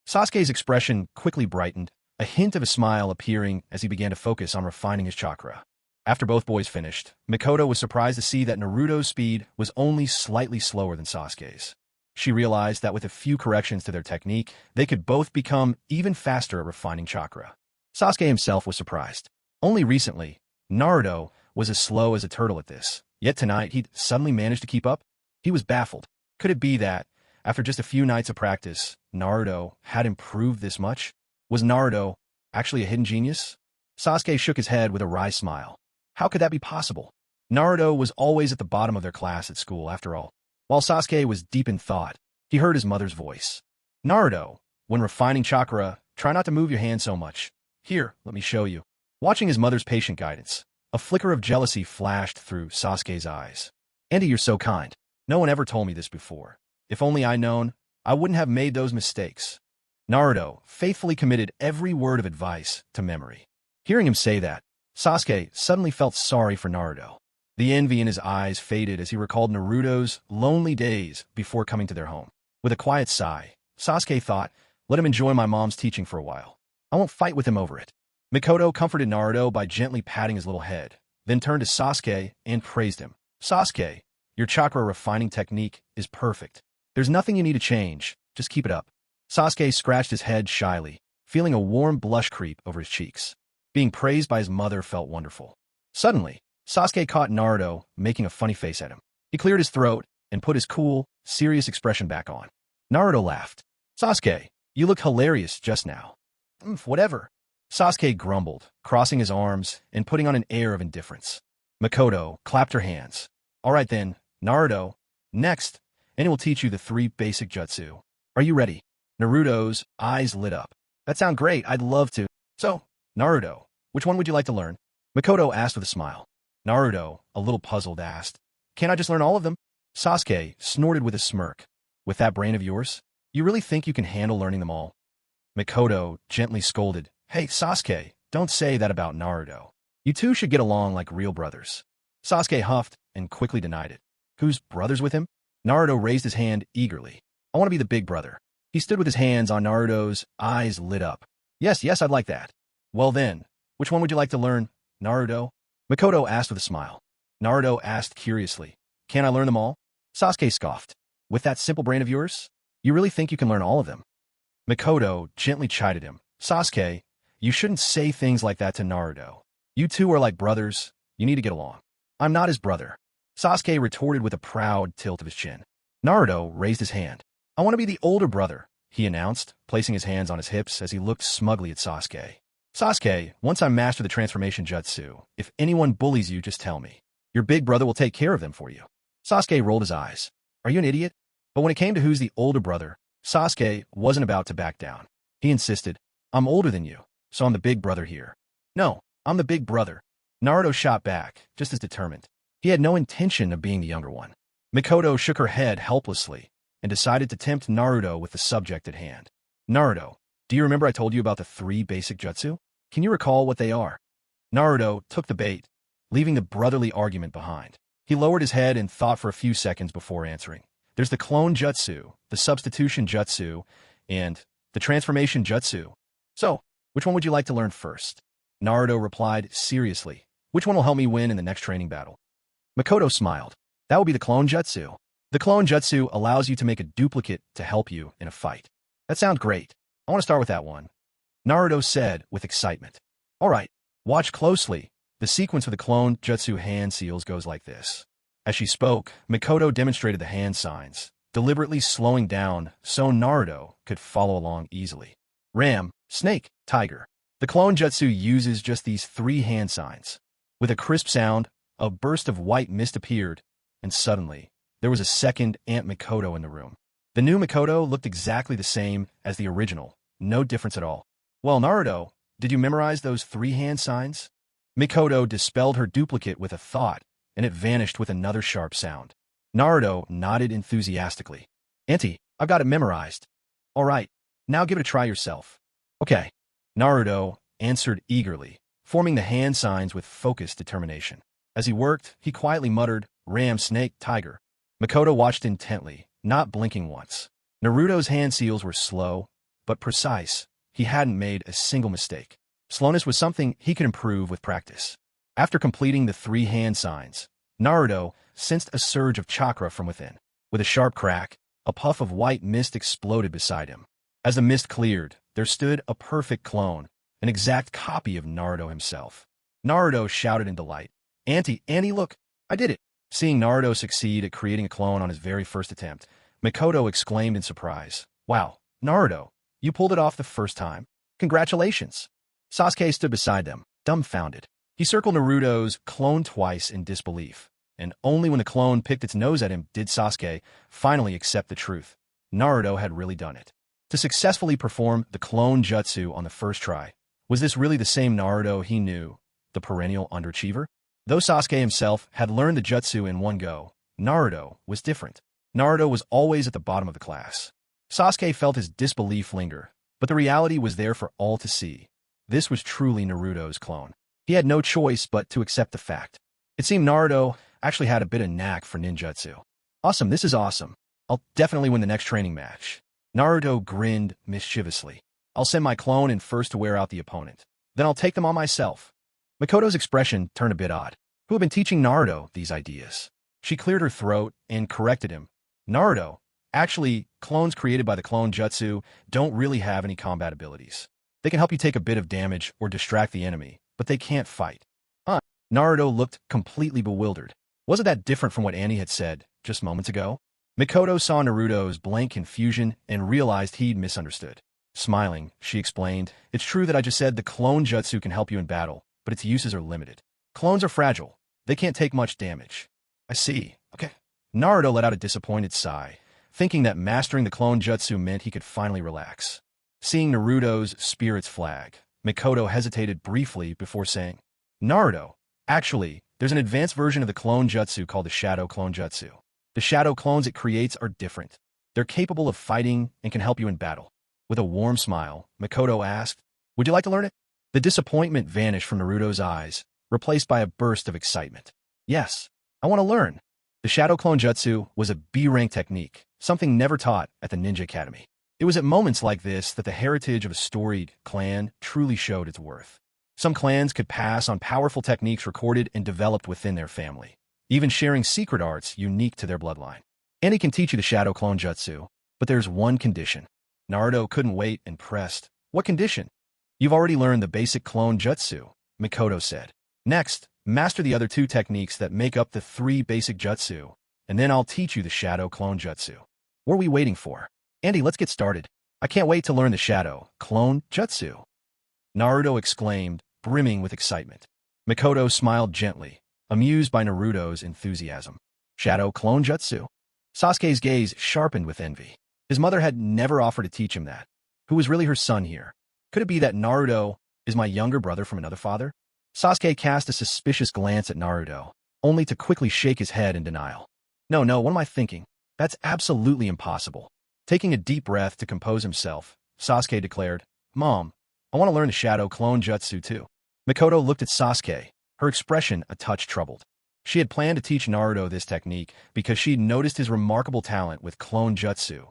Sasuke's expression quickly brightened, a hint of a smile appearing as he began to focus on refining his chakra. After both boys finished, Makoto was surprised to see that Naruto's speed was only slightly slower than Sasuke's. She realized that with a few corrections to their technique, they could both become even faster at refining chakra. Sasuke himself was surprised. Only recently, Naruto was as slow as a turtle at this, yet tonight he'd suddenly managed to keep up? He was baffled. Could it be that, after just a few nights of practice, Naruto had improved this much? Was Naruto actually a hidden genius? Sasuke shook his head with a wry smile. How could that be possible? Naruto was always at the bottom of their class at school, after all. While Sasuke was deep in thought, he heard his mother's voice. Naruto, when refining chakra, try not to move your hand so much. Here, let me show you. Watching his mother's patient guidance, a flicker of jealousy flashed through Sasuke's eyes. Auntie, you're so kind. No one ever told me this before. If only I'd known, I wouldn't have made those mistakes. Naruto faithfully committed every word of advice to memory. Hearing him say that, Sasuke suddenly felt sorry for Naruto. The envy in his eyes faded as he recalled Naruto's lonely days before coming to their home. With a quiet sigh, Sasuke thought, let him enjoy my mom's teaching for a while. I won't fight with him over it. Makoto comforted Naruto by gently patting his little head, then turned to Sasuke and praised him. Sasuke, your chakra refining technique is perfect. There's nothing you need to change, just keep it up. Sasuke scratched his head shyly, feeling a warm blush creep over his cheeks. Being praised by his mother felt wonderful. Suddenly, Sasuke caught Naruto making a funny face at him. He cleared his throat and put his cool, serious expression back on. Naruto laughed. Sasuke, you look hilarious just now. Whatever. Sasuke grumbled, crossing his arms and putting on an air of indifference. Makoto clapped her hands. All right then, Naruto, next, and it will teach you the 3 basic jutsu. Are you ready? Naruto's eyes lit up. That sounds great, I'd love to. So, Naruto, which one would you like to learn? Makoto asked with a smile. Naruto, a little puzzled, asked, can't I just learn all of them? Sasuke snorted with a smirk. With that brain of yours, you really think you can handle learning them all? Makoto gently scolded, hey Sasuke, don't say that about Naruto. You two should get along like real brothers. Sasuke huffed and quickly denied it. Who's brothers with him? Naruto raised his hand eagerly. I want to be the big brother. He stood with his hands on Naruto's eyes lit up. Yes, I'd like that. Well then, which one would you like to learn, Naruto? Makoto asked with a smile. Naruto asked curiously, can I learn them all? Sasuke scoffed. With that simple brain of yours, you really think you can learn all of them? Makoto gently chided him. Sasuke, you shouldn't say things like that to Naruto. You two are like brothers. You need to get along. I'm not his brother. Sasuke retorted with a proud tilt of his chin. Naruto raised his hand. I want to be the older brother, he announced, placing his hands on his hips as he looked smugly at Sasuke. Sasuke, once I master the transformation jutsu, if anyone bullies you, just tell me. Your big brother will take care of them for you. Sasuke rolled his eyes. Are you an idiot? But when it came to who's the older brother, Sasuke wasn't about to back down. He insisted, I'm older than you, so I'm the big brother here. No, I'm the big brother. Naruto shot back, just as determined. He had no intention of being the younger one. Mikoto shook her head helplessly and decided to tempt Naruto with the subject at hand. Naruto, do you remember I told you about the 3 basic jutsu? Can you recall what they are? Naruto took the bait, leaving the brotherly argument behind. He lowered his head and thought for a few seconds before answering. There's the clone jutsu, the substitution jutsu, and the transformation jutsu. So, which one would you like to learn first? Naruto replied seriously. Which one will help me win in the next training battle? Mikoto smiled. That will be the clone jutsu. The clone jutsu allows you to make a duplicate to help you in a fight. That sounds great. I want to start with that one. Naruto said with excitement. All right, watch closely. The sequence for the clone jutsu hand seals goes like this. As she spoke, Mikoto demonstrated the hand signs, deliberately slowing down so Naruto could follow along easily. Ram, snake, tiger. The clone jutsu uses just these 3 hand signs. With a crisp sound, a burst of white mist appeared, and suddenly, there was a second Aunt Mikoto in the room. The new Mikoto looked exactly the same as the original, no difference at all. Well, Naruto, did you memorize those 3 hand signs? Mikoto dispelled her duplicate with a thought, and it vanished with another sharp sound. Naruto nodded enthusiastically. Auntie, I've got it memorized. All right, now give it a try yourself. Okay. Naruto answered eagerly, forming the hand signs with focused determination. As he worked, he quietly muttered, Ram, snake, tiger. Mikoto watched intently, not blinking once. Naruto's hand seals were slow, but precise. He hadn't made a single mistake. Slowness was something he could improve with practice. After completing the 3 hand signs, Naruto sensed a surge of chakra from within. With a sharp crack, a puff of white mist exploded beside him. As the mist cleared, there stood a perfect clone, an exact copy of Naruto himself. Naruto shouted in delight. Auntie, look, I did it. Seeing Naruto succeed at creating a clone on his very first attempt, Mikoto exclaimed in surprise. Wow, Naruto, you pulled it off the first time. Congratulations. Sasuke stood beside them, dumbfounded. He circled Naruto's clone twice in disbelief, and only when the clone picked its nose at him did Sasuke finally accept the truth. Naruto had really done it. To successfully perform the clone jutsu on the first try, was this really the same Naruto he knew, the perennial underachiever? Though Sasuke himself had learned the jutsu in one go, Naruto was different. Naruto was always at the bottom of the class. Sasuke felt his disbelief linger, but the reality was there for all to see. This was truly Naruto's clone. He had no choice but to accept the fact. It seemed Naruto actually had a bit of knack for ninjutsu. Awesome, this is awesome. I'll definitely win the next training match. Naruto grinned mischievously. I'll send my clone in first to wear out the opponent. Then I'll take them on myself. Mikoto's expression turned a bit odd. Who had been teaching Naruto these ideas? She cleared her throat and corrected him. Naruto, actually, clones created by the clone jutsu don't really have any combat abilities. They can help you take a bit of damage or distract the enemy, but they can't fight. Huh? Naruto looked completely bewildered. Wasn't that different from what Annie had said just moments ago? Mikoto saw Naruto's blank confusion and realized he'd misunderstood. Smiling, she explained, It's true that I just said the clone jutsu can help you in battle, but its uses are limited. Clones are fragile. They can't take much damage. I see. Okay. Naruto let out a disappointed sigh, thinking that mastering the clone jutsu meant he could finally relax. Seeing Naruto's spirits flag, Mikoto hesitated briefly before saying, Naruto, actually, there's an advanced version of the clone jutsu called the shadow clone jutsu. The shadow clones it creates are different. They're capable of fighting and can help you in battle. With a warm smile, Mikoto asked, Would you like to learn it? The disappointment vanished from Naruto's eyes, replaced by a burst of excitement. Yes, I want to learn. The shadow clone jutsu was a B-rank technique, something never taught at the Ninja Academy. It was at moments like this that the heritage of a storied clan truly showed its worth. Some clans could pass on powerful techniques recorded and developed within their family, even sharing secret arts unique to their bloodline. Annie can teach you the shadow clone jutsu, but there's one condition. Naruto couldn't wait and pressed. What condition? You've already learned the basic clone jutsu, Mikoto said. Next, master the other 2 techniques that make up the 3 basic jutsu, and then I'll teach you the shadow clone jutsu. What are we waiting for? Andy, let's get started. I can't wait to learn the shadow clone jutsu. Naruto exclaimed, brimming with excitement. Mikoto smiled gently, amused by Naruto's enthusiasm. Shadow clone jutsu? Sasuke's gaze sharpened with envy. His mother had never offered to teach him that. Who was really her son here? Could it be that Naruto is my younger brother from another father? Sasuke cast a suspicious glance at Naruto, only to quickly shake his head in denial. No, what am I thinking? That's absolutely impossible. Taking a deep breath to compose himself, Sasuke declared, Mom, I want to learn the Shadow Clone Jutsu too. Mikoto looked at Sasuke, her expression a touch troubled. She had planned to teach Naruto this technique because she'd noticed his remarkable talent with clone jutsu,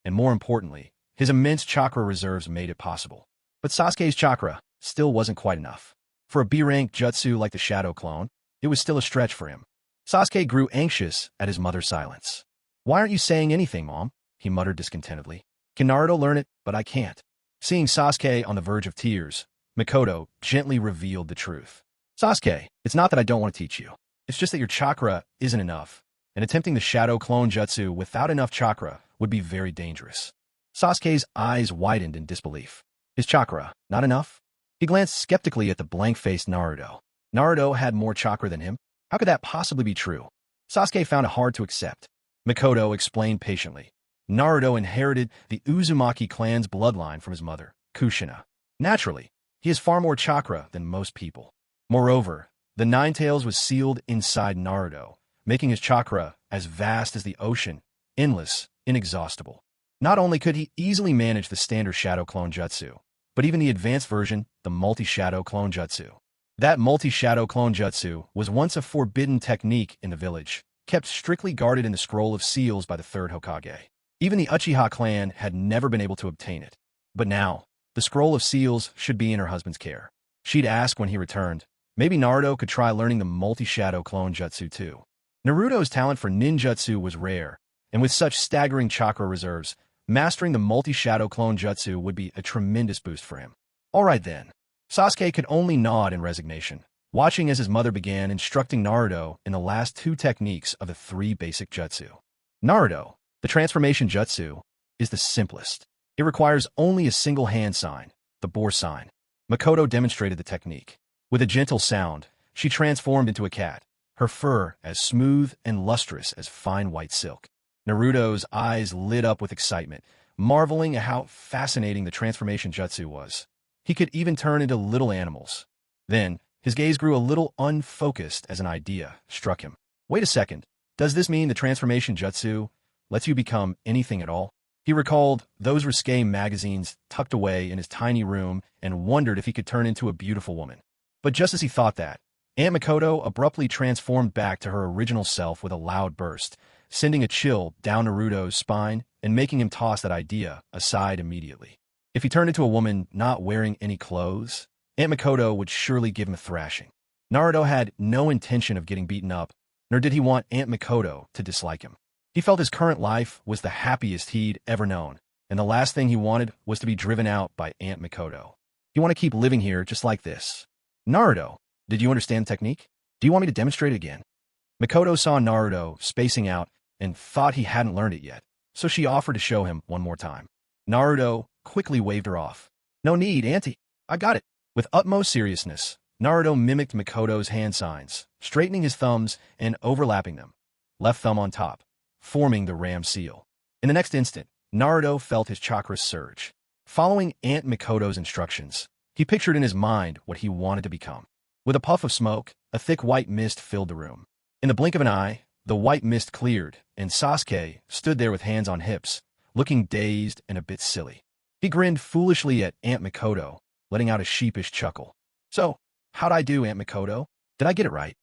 and more importantly, his immense chakra reserves made it possible. But Sasuke's chakra still wasn't quite enough. For a B-rank jutsu like the Shadow Clone, it was still a stretch for him. Sasuke grew anxious at his mother's silence. Why aren't you saying anything, Mom? He muttered discontentedly. Can Naruto learn it? But I can't. Seeing Sasuke on the verge of tears, Mikoto gently revealed the truth. Sasuke, it's not that I don't want to teach you. It's just that your chakra isn't enough, and attempting the Shadow Clone Jutsu without enough chakra would be very dangerous. Sasuke's eyes widened in disbelief. His chakra, not enough? He glanced skeptically at the blank-faced Naruto. Naruto had more chakra than him? How could that possibly be true? Sasuke found it hard to accept. Mikoto explained patiently. Naruto inherited the Uzumaki clan's bloodline from his mother, Kushina. Naturally, he has far more chakra than most people. Moreover, the Nine Tails was sealed inside Naruto, making his chakra as vast as the ocean, endless, inexhaustible. Not only could he easily manage the standard Shadow Clone Jutsu, but even the advanced version, the Multi-Shadow Clone Jutsu. That Multi-Shadow Clone Jutsu was once a forbidden technique in the village, kept strictly guarded in the Scroll of Seals by the third Hokage. Even the Uchiha clan had never been able to obtain it. But now, the Scroll of Seals should be in her husband's care. She'd ask when he returned, maybe Naruto could try learning the Multi-Shadow Clone Jutsu too. Naruto's talent for ninjutsu was rare, and with such staggering chakra reserves, mastering the Multi-Shadow Clone Jutsu would be a tremendous boost for him. All right then. Sasuke could only nod in resignation, watching as his mother began instructing Naruto in the last two techniques of the three basic jutsu. Naruto, the transformation jutsu, is the simplest. It requires only a single hand sign, the boar sign. Mikoto demonstrated the technique. With a gentle sound, she transformed into a cat, her fur as smooth and lustrous as fine white silk. Naruto's eyes lit up with excitement, marveling at how fascinating the transformation jutsu was. He could even turn into little animals. Then, his gaze grew a little unfocused as an idea struck him. Wait a second, does this mean the transformation jutsu lets you become anything at all? He recalled those risque magazines tucked away in his tiny room and wondered if he could turn into a beautiful woman. But just as he thought that, Aunt Mikoto abruptly transformed back to her original self with a loud burst, sending a chill down Naruto's spine and making him toss that idea aside immediately. If he turned into a woman not wearing any clothes, Aunt Mikoto would surely give him a thrashing. Naruto had no intention of getting beaten up, nor did he want Aunt Mikoto to dislike him. He felt his current life was the happiest he'd ever known, and the last thing he wanted was to be driven out by Aunt Mikoto. You want to keep living here just like this. Naruto, did you understand the technique? Do you want me to demonstrate it again? Mikoto saw Naruto spacing out and thought he hadn't learned it yet, so she offered to show him one more time. Naruto quickly waved her off. No need, Auntie. I got it. With utmost seriousness, Naruto mimicked Mikoto's hand signs, straightening his thumbs and overlapping them, left thumb on top, forming the ram seal. In the next instant, Naruto felt his chakras surge. Following Aunt Mikoto's instructions, he pictured in his mind what he wanted to become. With a puff of smoke, a thick white mist filled the room. In the blink of an eye, the white mist cleared, and Sasuke stood there with hands on hips, looking dazed and a bit silly. He grinned foolishly at Aunt Mikoto, letting out a sheepish chuckle. So, how'd I do, Aunt Mikoto? Did I get it right?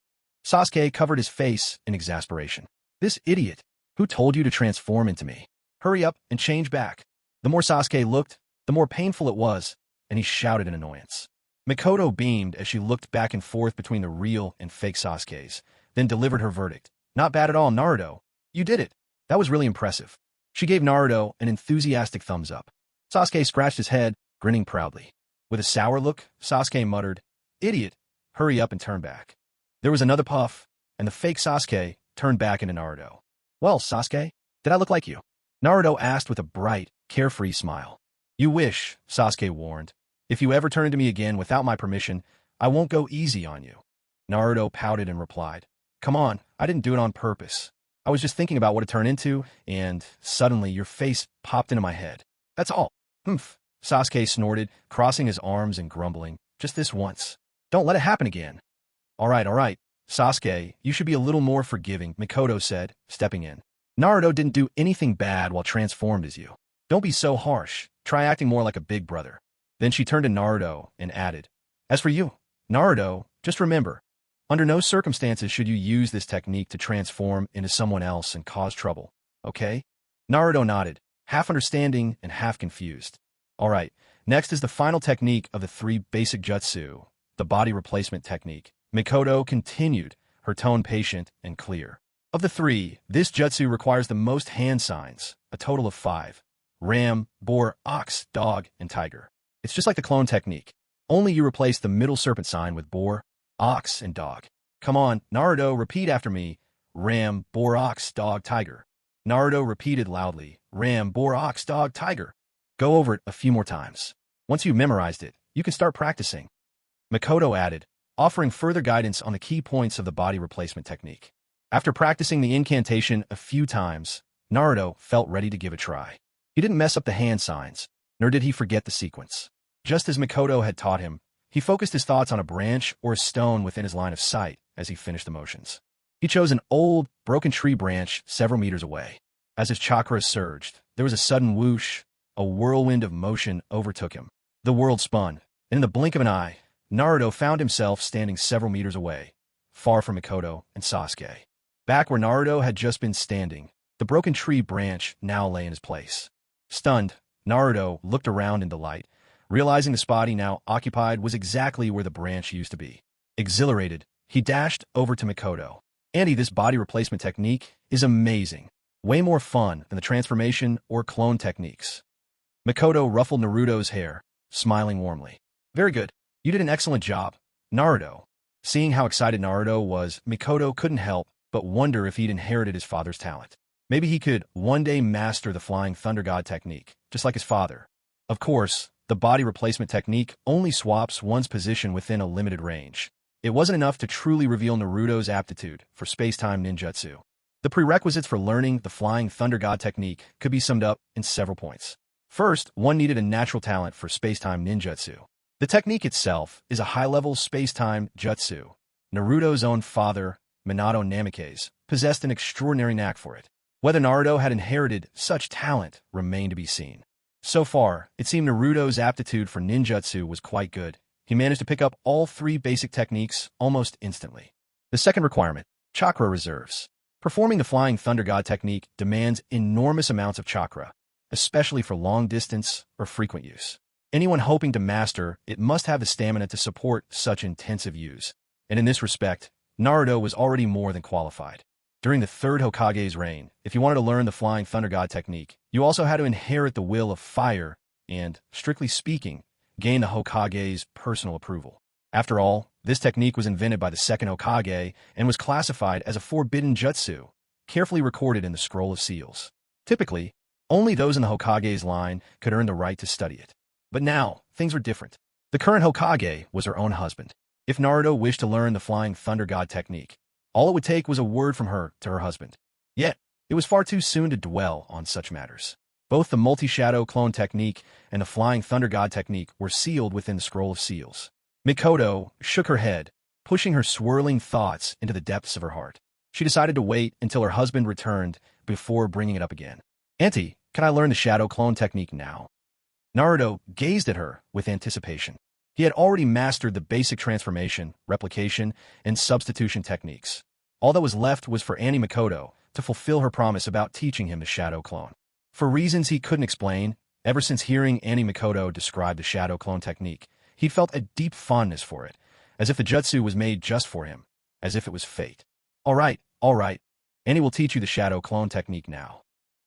Sasuke covered his face in exasperation. This idiot! Who told you to transform into me? Hurry up and change back. The more Sasuke looked, the more painful it was, and he shouted in annoyance. Mikoto beamed as she looked back and forth between the real and fake Sasukes, then delivered her verdict. Not bad at all, Naruto. You did it. That was really impressive. She gave Naruto an enthusiastic thumbs up. Sasuke scratched his head, grinning proudly. With a sour look, Sasuke muttered, Idiot, hurry up and turn back. There was another puff, and the fake Sasuke turned back into Naruto. Well, Sasuke, did I look like you? Naruto asked with a bright, carefree smile. You wish, Sasuke warned. If you ever turn into me again without my permission, I won't go easy on you. Naruto pouted and replied, Come on, I didn't do it on purpose. I was just thinking about what to turn into, and suddenly your face popped into my head. That's all. Humph. Sasuke snorted, crossing his arms and grumbling, just this once. Don't let it happen again. All right. Sasuke, you should be a little more forgiving, Mikoto said, stepping in. Naruto didn't do anything bad while transformed as you. Don't be so harsh. Try acting more like a big brother. Then she turned to Naruto and added, as for you, Naruto, just remember, under no circumstances should you use this technique to transform into someone else and cause trouble, okay? Naruto nodded, half understanding and half confused. All right, next is the final technique of the 3 basic jutsu, the body replacement technique. Mikoto continued, her tone patient and clear. Of the 3, this jutsu requires the most hand signs, a total of 5. Ram, boar, ox, dog, and tiger. It's just like the clone technique. Only you replace the middle serpent sign with boar, ox, and dog. Come on, Naruto, repeat after me. Ram, boar, ox, dog, tiger. Naruto repeated loudly. Ram, boar, ox, dog, tiger. Go over it a few more times. Once you've memorized it, you can start practicing. Mikoto added, offering further guidance on the key points of the body replacement technique. After practicing the incantation a few times, Naruto felt ready to give it a try. He didn't mess up the hand signs, nor did he forget the sequence. Just as Mikoto had taught him, he focused his thoughts on a branch or a stone within his line of sight as he finished the motions. He chose an old, broken tree branch several meters away. As his chakra surged, there was a sudden whoosh. A whirlwind of motion overtook him. The world spun, and in the blink of an eye, Naruto found himself standing several meters away, far from Mikoto and Sasuke. Back where Naruto had just been standing, the broken tree branch now lay in his place. Stunned, Naruto looked around in delight, realizing the spot he now occupied was exactly where the branch used to be. Exhilarated, he dashed over to Mikoto. Andy, this body replacement technique is amazing. Way more fun than the transformation or clone techniques. Mikoto ruffled Naruto's hair, smiling warmly. Very good. You did an excellent job, Naruto. Seeing how excited Naruto was, Mikoto couldn't help but wonder if he'd inherited his father's talent. Maybe he could one day master the Flying Thunder God technique, just like his father. Of course, the body replacement technique only swaps one's position within a limited range. It wasn't enough to truly reveal Naruto's aptitude for space-time ninjutsu. The prerequisites for learning the Flying Thunder God technique could be summed up in several points. First, one needed a natural talent for space-time ninjutsu. The technique itself is a high-level space-time jutsu. Naruto's own father, Minato Namikaze, possessed an extraordinary knack for it. Whether Naruto had inherited such talent remained to be seen. So far, it seemed Naruto's aptitude for ninjutsu was quite good. He managed to pick up all 3 basic techniques almost instantly. The second requirement, chakra reserves. Performing the Flying Thunder God technique demands enormous amounts of chakra, especially for long distance or frequent use. Anyone hoping to master it must have the stamina to support such intensive use. And in this respect, Naruto was already more than qualified. During the 3rd Hokage's reign, if you wanted to learn the Flying Thunder God technique, you also had to inherit the will of fire and, strictly speaking, gain the Hokage's personal approval. After all, this technique was invented by the 2nd Hokage and was classified as a forbidden jutsu, carefully recorded in the Scroll of Seals. Typically, only those in the Hokage's line could earn the right to study it. But now, things were different. The current Hokage was her own husband. If Naruto wished to learn the Flying Thunder God technique, all it would take was a word from her to her husband. Yet, it was far too soon to dwell on such matters. Both the multi-shadow clone technique and the Flying Thunder God technique were sealed within the Scroll of Seals. Mikoto shook her head, pushing her swirling thoughts into the depths of her heart. She decided to wait until her husband returned before bringing it up again. Auntie, can I learn the shadow clone technique now? Naruto gazed at her with anticipation. He had already mastered the basic transformation, replication, and substitution techniques. All that was left was for Annie Mikoto to fulfill her promise about teaching him the shadow clone. For reasons he couldn't explain, ever since hearing Annie Mikoto describe the shadow clone technique, he'd felt a deep fondness for it, as if the jutsu was made just for him, as if it was fate. All right, Annie will teach you the shadow clone technique now.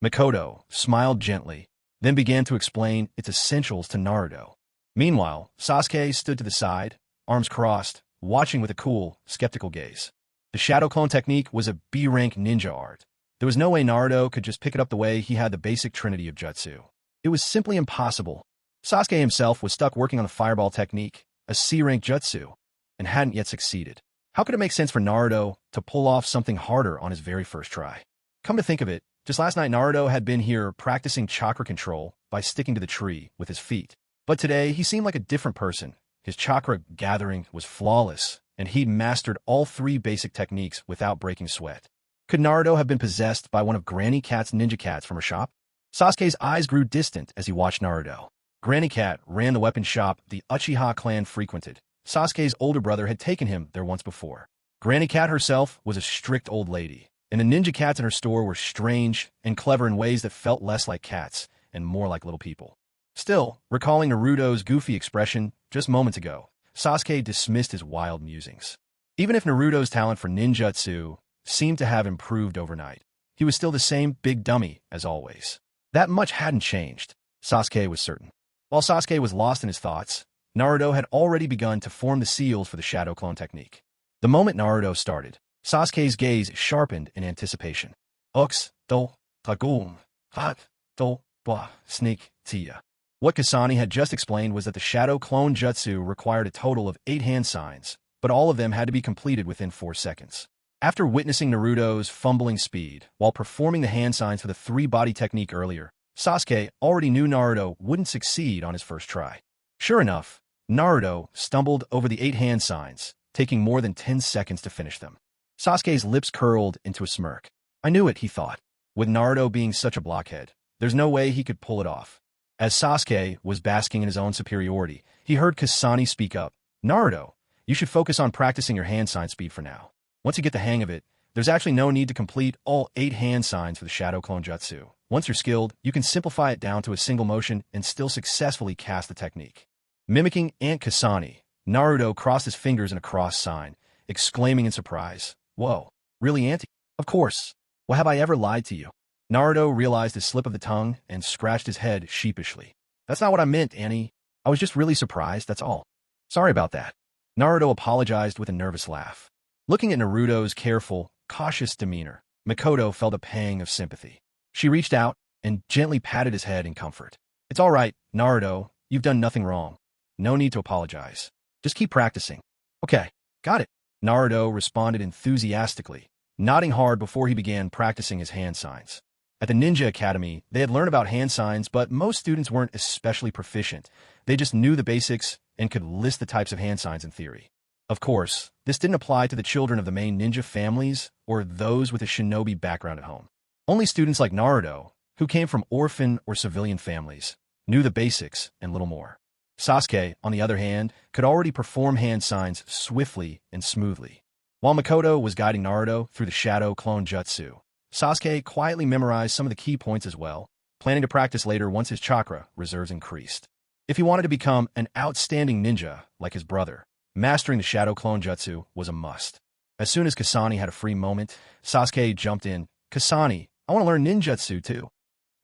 Mikoto smiled gently, then began to explain its essentials to Naruto. Meanwhile, Sasuke stood to the side, arms crossed, watching with a cool, skeptical gaze. The shadow clone technique was a B-rank ninja art. There was no way Naruto could just pick it up the way he had the basic trinity of jutsu. It was simply impossible. Sasuke himself was stuck working on the fireball technique, a C-rank jutsu, and hadn't yet succeeded. How could it make sense for Naruto to pull off something harder on his very first try? Come to think of it, just last night Naruto had been here practicing chakra control by sticking to the tree with his feet. But today, he seemed like a different person, His chakra gathering was flawless, and he'd mastered all 3 basic techniques without breaking sweat. Could Naruto have been possessed by one of Granny Cat's ninja cats from her shop? Sasuke's eyes grew distant as he watched Naruto. Granny Cat ran the weapon shop the Uchiha clan frequented. Sasuke's older brother had taken him there once before. Granny Cat herself was a strict old lady, and the ninja cats in her store were strange and clever in ways that felt less like cats and more like little people. Still, recalling Naruto's goofy expression just moments ago, Sasuke dismissed his wild musings. Even if Naruto's talent for ninjutsu seemed to have improved overnight, he was still the same big dummy as always. That much hadn't changed, Sasuke was certain. While Sasuke was lost in his thoughts, Naruto had already begun to form the seals for the shadow clone technique. The moment Naruto started, Sasuke's gaze sharpened in anticipation. Ux, do, tagum, hat, do, blah, sneak, tia. What Kasane had just explained was that the shadow clone jutsu required a total of 8 hand signs, but all of them had to be completed within 4 seconds. After witnessing Naruto's fumbling speed while performing the hand signs for the 3-body technique earlier, Sasuke already knew Naruto wouldn't succeed on his first try. Sure enough, Naruto stumbled over the 8 hand signs, taking more than 10 seconds to finish them. Sasuke's lips curled into a smirk. I knew it, he thought. With Naruto being such a blockhead, there's no way he could pull it off. As Sasuke was basking in his own superiority, he heard Kasane speak up. Naruto, you should focus on practicing your hand sign speed for now. Once you get the hang of it, there's actually no need to complete all 8 hand signs for the shadow clone jutsu. Once you're skilled, you can simplify it down to a single motion and still successfully cast the technique. Mimicking Aunt Kasane, Naruto crossed his fingers in a cross sign, exclaiming in surprise, "Whoa, really, Auntie? Of course. Well, have I ever lied to you?" Naruto realized his slip of the tongue and scratched his head sheepishly. "That's not what I meant, Annie. I was just really surprised, that's all. Sorry about that." Naruto apologized with a nervous laugh. Looking at Naruto's careful, cautious demeanor, Mikoto felt a pang of sympathy. She reached out and gently patted his head in comfort. "It's all right, Naruto. You've done nothing wrong. No need to apologize. Just keep practicing." "Okay, got it," Naruto responded enthusiastically, nodding hard before he began practicing his hand signs. At the Ninja Academy, they had learned about hand signs, but most students weren't especially proficient. They just knew the basics and could list the types of hand signs in theory. Of course, this didn't apply to the children of the main ninja families or those with a shinobi background at home. Only students like Naruto, who came from orphan or civilian families, knew the basics and little more. Sasuke, on the other hand, could already perform hand signs swiftly and smoothly. While Mikoto was guiding Naruto through the shadow clone jutsu, Sasuke quietly memorized some of the key points as well, planning to practice later once his chakra reserves increased. If he wanted to become an outstanding ninja like his brother, mastering the shadow clone jutsu was a must. As soon as Kasane had a free moment, Sasuke jumped in. "Kasane, I want to learn ninjutsu too."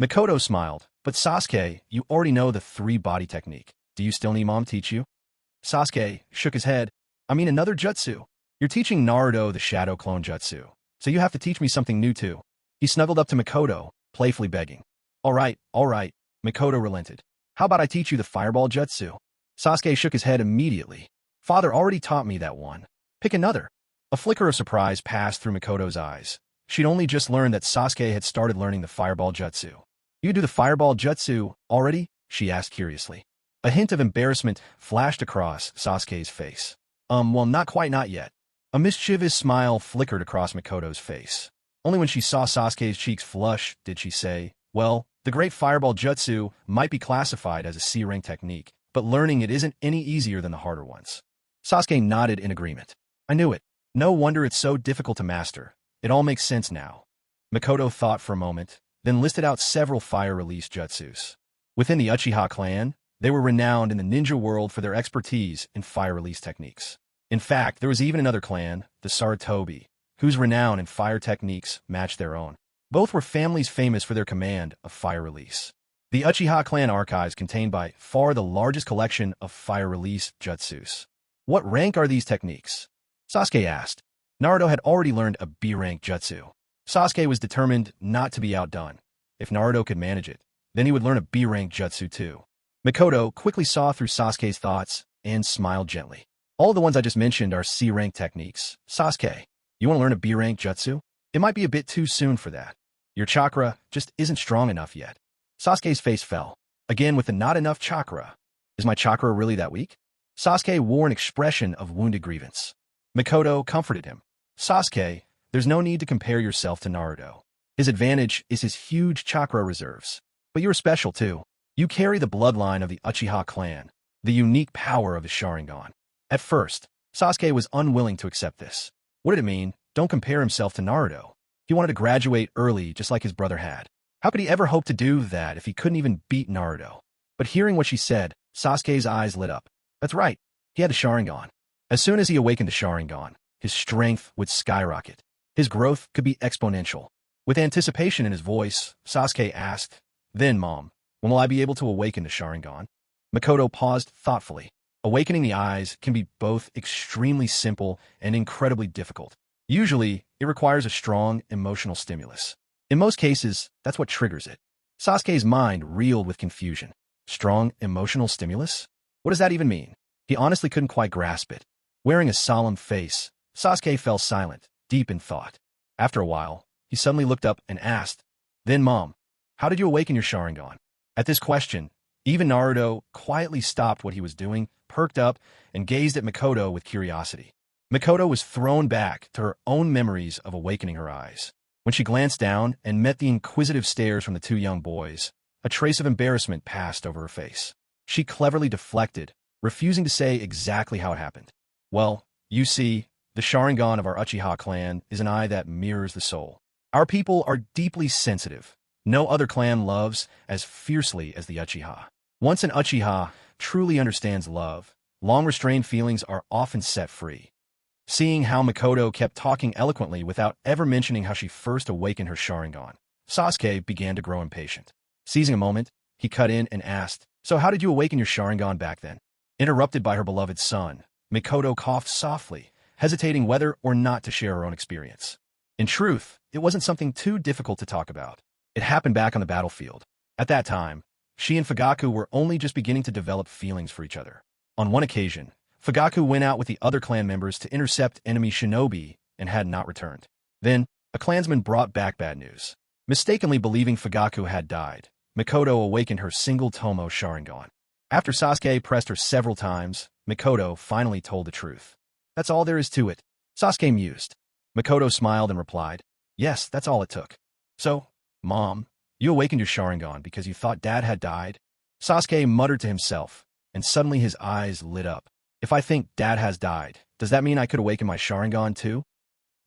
Mikoto smiled, "But Sasuke, you already know the 3-body technique. Do you still need Mom to teach you?" Sasuke shook his head. "I mean another jutsu. You're teaching Naruto the shadow clone jutsu, so you have to teach me something new too." He snuggled up to Mikoto, playfully begging. All right, Mikoto relented. "How about I teach you the fireball jutsu?" Sasuke shook his head immediately. "Father already taught me that one. Pick another." A flicker of surprise passed through Mikoto's eyes. She'd only just learned that Sasuke had started learning the fireball jutsu. "You do the fireball jutsu already?" she asked curiously. A hint of embarrassment flashed across Sasuke's face. Well, not yet. A mischievous smile flickered across Mikoto's face. Only when she saw Sasuke's cheeks flush did she say, "Well, the great fireball jutsu might be classified as a C-rank technique, but learning it isn't any easier than the harder ones." Sasuke nodded in agreement. "I knew it. No wonder it's so difficult to master. It all makes sense now." Mikoto thought for a moment, then listed out several fire-release jutsus. Within the Uchiha clan, they were renowned in the ninja world for their expertise in fire-release techniques. In fact, there was even another clan, the Sarutobi, whose renown in fire techniques matched their own. Both were families famous for their command of fire release. The Uchiha clan archives contained by far the largest collection of fire release jutsus. "What rank are these techniques?" Sasuke asked. Naruto had already learned a B-rank jutsu. Sasuke was determined not to be outdone. If Naruto could manage it, then he would learn a B-rank jutsu too. Mikoto quickly saw through Sasuke's thoughts and smiled gently. "All the ones I just mentioned are C-rank techniques. Sasuke, you want to learn a B-rank jutsu? It might be a bit too soon for that. Your chakra just isn't strong enough yet." Sasuke's face fell. Again with the not enough chakra. "Is my chakra really that weak?" Sasuke wore an expression of wounded grievance. Mikoto comforted him. Sasuke, there's no need to compare yourself to Naruto. His advantage is his huge chakra reserves. But you're special too. You carry the bloodline of the Uchiha clan, the unique power of the Sharingan. At first, Sasuke was unwilling to accept this. What did it mean? Don't compare himself to Naruto. He wanted to graduate early just like his brother had. How could he ever hope to do that if he couldn't even beat Naruto? But hearing what she said, Sasuke's eyes lit up. That's right, he had the Sharingan. As soon as he awakened the Sharingan, his strength would skyrocket. His growth could be exponential. With anticipation in his voice, Sasuke asked, "Then, Mom, when will I be able to awaken the Sharingan?" Mikoto paused thoughtfully. Awakening the eyes can be both extremely simple and incredibly difficult. Usually, it requires a strong emotional stimulus. In most cases, that's what triggers it. Sasuke's mind reeled with confusion. Strong emotional stimulus? What does that even mean? He honestly couldn't quite grasp it. Wearing a solemn face, Sasuke fell silent, deep in thought. After a while, he suddenly looked up and asked, "Then, Mom, how did you awaken your Sharingan?" At this question, even Naruto quietly stopped what he was doing, perked up, and gazed at Mikoto with curiosity. Mikoto was thrown back to her own memories of awakening her eyes. When she glanced down and met the inquisitive stares from the two young boys, a trace of embarrassment passed over her face. She cleverly deflected, refusing to say exactly how it happened. "Well, you see, the Sharingan of our Uchiha clan is an eye that mirrors the soul. Our people are deeply sensitive. No other clan loves as fiercely as the Uchiha. Once an Uchiha truly understands love, long-restrained feelings are often set free." Seeing how Mikoto kept talking eloquently without ever mentioning how she first awakened her Sharingan, Sasuke began to grow impatient. Seizing a moment, he cut in and asked, "So how did you awaken your Sharingan back then?" Interrupted by her beloved son, Mikoto coughed softly, hesitating whether or not to share her own experience. In truth, it wasn't something too difficult to talk about. It happened back on the battlefield. At that time, she and Fugaku were only just beginning to develop feelings for each other. On one occasion, Fugaku went out with the other clan members to intercept enemy shinobi and had not returned. Then, a clansman brought back bad news. Mistakenly believing Fugaku had died, Mikoto awakened her single Tomo Sharingan. After Sasuke pressed her several times, Mikoto finally told the truth. "That's all there is to it." Sasuke mused. Mikoto smiled and replied, "Yes, that's all it took." "So, Mom, you awakened your Sharingan because you thought Dad had died?" Sasuke muttered to himself, and suddenly his eyes lit up. "If I think Dad has died, does that mean I could awaken my Sharingan too?"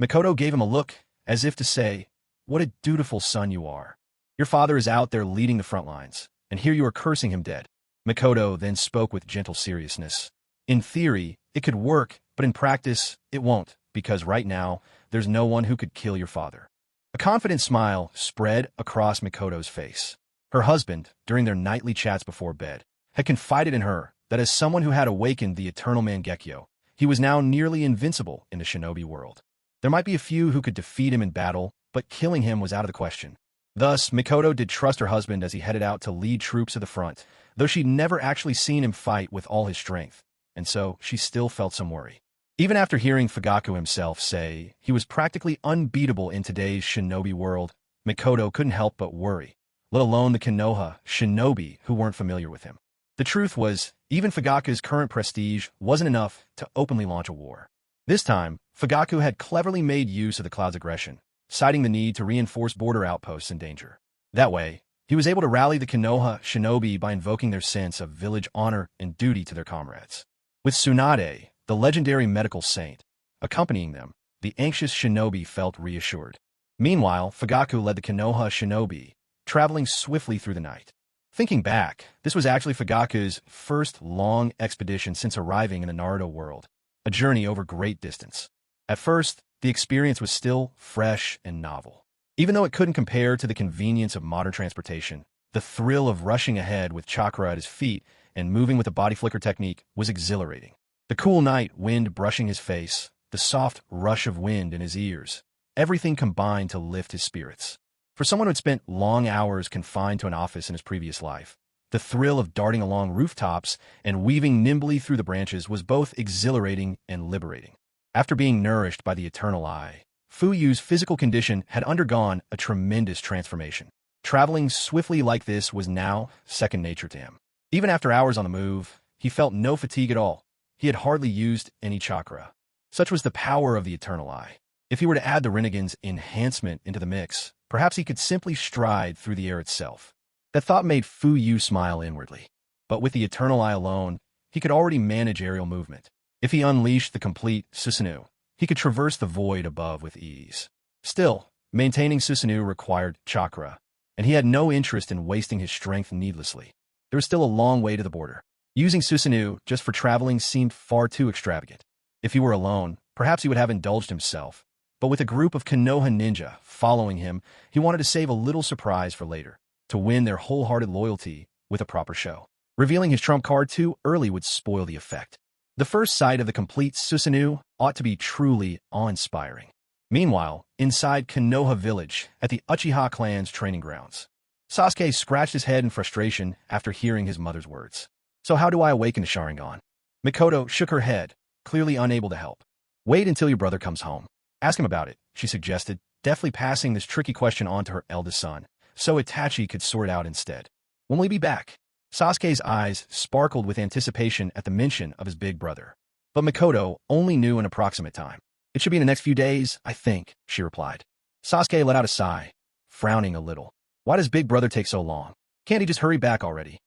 Mikoto gave him a look, as if to say, "What a dutiful son you are. Your father is out there leading the front lines, and here you are cursing him dead." Mikoto then spoke with gentle seriousness. "In theory, it could work, but in practice, it won't, because right now, there's no one who could kill your father." A confident smile spread across Mikoto's face. Her husband, during their nightly chats before bed, had confided in her that as someone who had awakened the eternal Mangekyo, he was now nearly invincible in the shinobi world. There might be a few who could defeat him in battle, but killing him was out of the question. Thus, Mikoto did trust her husband as he headed out to lead troops to the front, though she'd never actually seen him fight with all his strength, and so she still felt some worry. Even after hearing Fugaku himself say he was practically unbeatable in today's shinobi world, Mikoto couldn't help but worry, let alone the Konoha shinobi who weren't familiar with him. The truth was, even Fugaku's current prestige wasn't enough to openly launch a war. This time, Fugaku had cleverly made use of the cloud's aggression, citing the need to reinforce border outposts in danger. That way, he was able to rally the Konoha shinobi by invoking their sense of village honor and duty to their comrades. With Tsunade, the legendary medical saint, accompanying them, the anxious shinobi felt reassured. Meanwhile, Fugaku led the Konoha shinobi, traveling swiftly through the night. Thinking back, this was actually Fugaku's first long expedition since arriving in the Naruto world, a journey over great distance. At first, the experience was still fresh and novel. Even though it couldn't compare to the convenience of modern transportation, the thrill of rushing ahead with chakra at his feet and moving with a body flicker technique was exhilarating. The cool night wind brushing his face, the soft rush of wind in his ears, everything combined to lift his spirits. For someone who had spent long hours confined to an office in his previous life, the thrill of darting along rooftops and weaving nimbly through the branches was both exhilarating and liberating. After being nourished by the eternal eye, Fuyu's physical condition had undergone a tremendous transformation. Traveling swiftly like this was now second nature to him. Even after hours on the move, he felt no fatigue at all. he had hardly used any chakra. Such was the power of the Eternal Eye. If he were to add the Rinnegan's enhancement into the mix, perhaps he could simply stride through the air itself. That thought made Fu Yu smile inwardly. But with the Eternal Eye alone, he could already manage aerial movement. If he unleashed the complete Susanoo, he could traverse the void above with ease. Still, maintaining Susanoo required chakra, and he had no interest in wasting his strength needlessly. There was still a long way to the border. Using Susanoo just for traveling seemed far too extravagant. If he were alone, perhaps he would have indulged himself. But with a group of Konoha ninja following him, he wanted to save a little surprise for later, to win their wholehearted loyalty with a proper show. Revealing his trump card too early would spoil the effect. The first sight of the complete Susanoo ought to be truly awe-inspiring. Meanwhile, inside Konoha village, at the Uchiha clan's training grounds, Sasuke scratched his head in frustration after hearing his mother's words. So how do I awaken the Sharingan? Mikoto shook her head, clearly unable to help. Wait until your brother comes home. Ask him about it, she suggested, deftly passing this tricky question on to her eldest son, so Itachi could sort it out instead. When will he be back? Sasuke's eyes sparkled with anticipation at the mention of his big brother. But Mikoto only knew an approximate time. It should be in the next few days, I think, she replied. Sasuke let out a sigh, frowning a little. Why does big brother take so long? Can't he just hurry back already?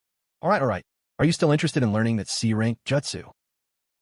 All right. Are you still interested in learning that C-rank jutsu?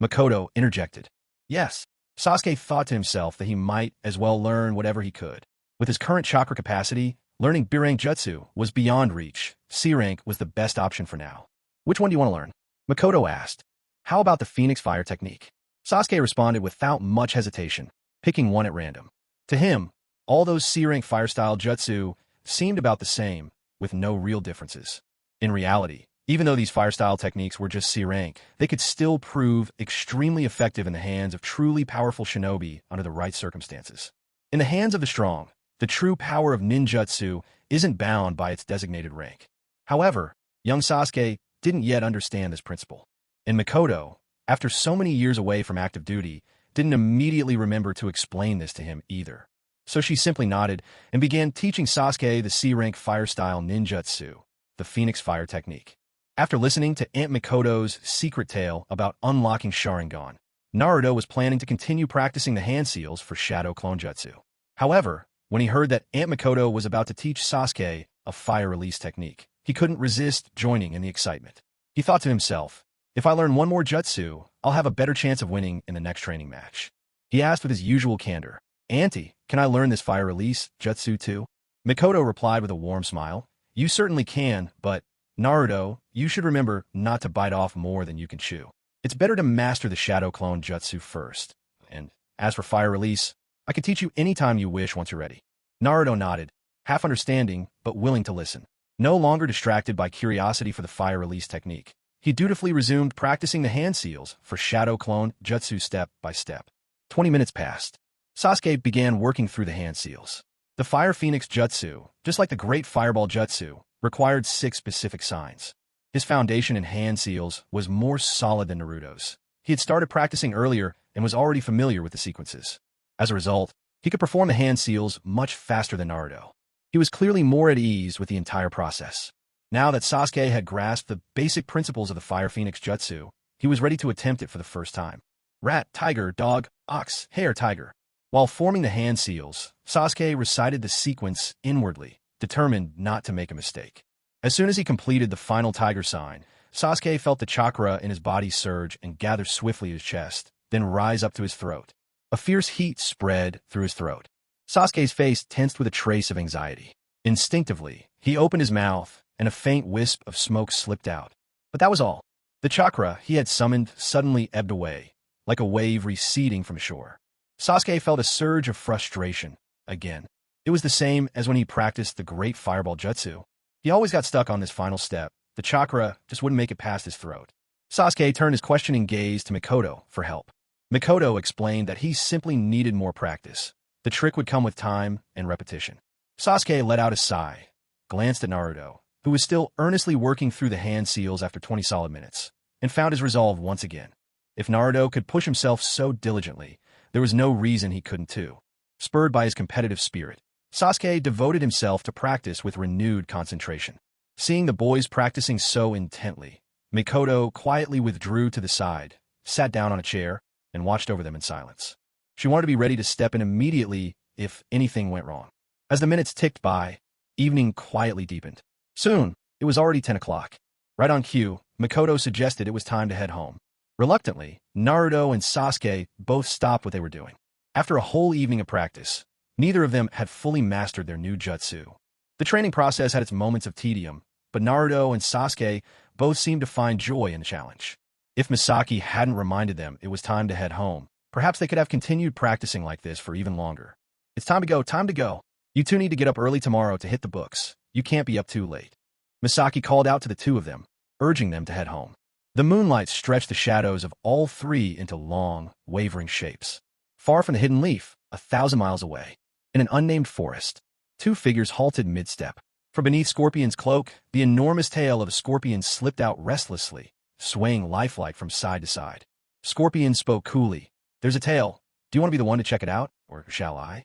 Mikoto interjected. Yes. Sasuke thought to himself that he might as well learn whatever he could. With his current chakra capacity, learning B-rank jutsu was beyond reach. C-rank was the best option for now. Which one do you want to learn? Mikoto asked. How about the Phoenix Fire technique? Sasuke responded without much hesitation, picking one at random. To him, all those C-rank fire-style jutsu seemed about the same, with no real differences. In reality, even though these fire-style techniques were just C-rank, they could still prove extremely effective in the hands of truly powerful shinobi under the right circumstances. In the hands of the strong, the true power of ninjutsu isn't bound by its designated rank. However, young Sasuke didn't yet understand this principle. And Mikoto, after so many years away from active duty, didn't immediately remember to explain this to him either. So she simply nodded and began teaching Sasuke the C-rank fire-style ninjutsu, the Phoenix Fire technique. After listening to Aunt Mikoto's secret tale about unlocking Sharingan, Naruto was planning to continue practicing the hand seals for Shadow Clone Jutsu. However, when he heard that Aunt Mikoto was about to teach Sasuke a fire release technique, he couldn't resist joining in the excitement. He thought to himself, if I learn one more jutsu, I'll have a better chance of winning in the next training match. He asked with his usual candor, Auntie, can I learn this fire release jutsu too? Mikoto replied with a warm smile, You certainly can, but Naruto, you should remember not to bite off more than you can chew. It's better to master the Shadow Clone Jutsu first. And as for fire release, I can teach you anytime you wish once you're ready. Naruto nodded, half understanding but willing to listen. No longer distracted by curiosity for the fire release technique, he dutifully resumed practicing the hand seals for Shadow Clone Jutsu step by step. 20 minutes passed. Sasuke began working through the hand seals. The Fire Phoenix Jutsu, just like the Great Fireball Jutsu, required 6 specific signs. His foundation in hand seals was more solid than Naruto's. He had started practicing earlier and was already familiar with the sequences. As a result, he could perform the hand seals much faster than Naruto. He was clearly more at ease with the entire process. Now that Sasuke had grasped the basic principles of the Fire Phoenix Jutsu, he was ready to attempt it for the first time. Rat, tiger, dog, ox, hare, tiger. While forming the hand seals, Sasuke recited the sequence inwardly, determined not to make a mistake. As soon as he completed the final tiger sign, Sasuke felt the chakra in his body surge and gather swiftly to his chest, then rise up to his throat. A fierce heat spread through his throat. Sasuke's face tensed with a trace of anxiety. Instinctively, he opened his mouth, and a faint wisp of smoke slipped out. But that was all. The chakra he had summoned suddenly ebbed away, like a wave receding from shore. Sasuke felt a surge of frustration, again. It was the same as when he practiced the Great Fireball Jutsu. He always got stuck on this final step. The chakra just wouldn't make it past his throat. Sasuke turned his questioning gaze to Mikoto for help. Mikoto explained that he simply needed more practice. The trick would come with time and repetition. Sasuke let out a sigh, glanced at Naruto, who was still earnestly working through the hand seals after 20 solid minutes, and found his resolve once again. If Naruto could push himself so diligently, there was no reason he couldn't too. Spurred by his competitive spirit, Sasuke devoted himself to practice with renewed concentration. Seeing the boys practicing so intently, Mikoto quietly withdrew to the side, sat down on a chair, and watched over them in silence. She wanted to be ready to step in immediately if anything went wrong. As the minutes ticked by, evening quietly deepened. Soon, it was already 10 o'clock. Right on cue, Makoto suggested it was time to head home. Reluctantly, Naruto and Sasuke both stopped what they were doing. After a whole evening of practice, neither of them had fully mastered their new jutsu. The training process had its moments of tedium, but Naruto and Sasuke both seemed to find joy in the challenge. If Misaki hadn't reminded them it was time to head home, perhaps they could have continued practicing like this for even longer. It's time to go, time to go. You two need to get up early tomorrow to hit the books. You can't be up too late. Misaki called out to the two of them, urging them to head home. The moonlight stretched the shadows of all three into long, wavering shapes. Far from the hidden leaf, 1,000 miles away, in an unnamed forest, two figures halted mid-step. From beneath Scorpion's cloak, the enormous tail of a scorpion slipped out restlessly, swaying lifelike from side to side. Scorpion spoke coolly. There's a tail. Do you want to be the one to check it out, or shall I?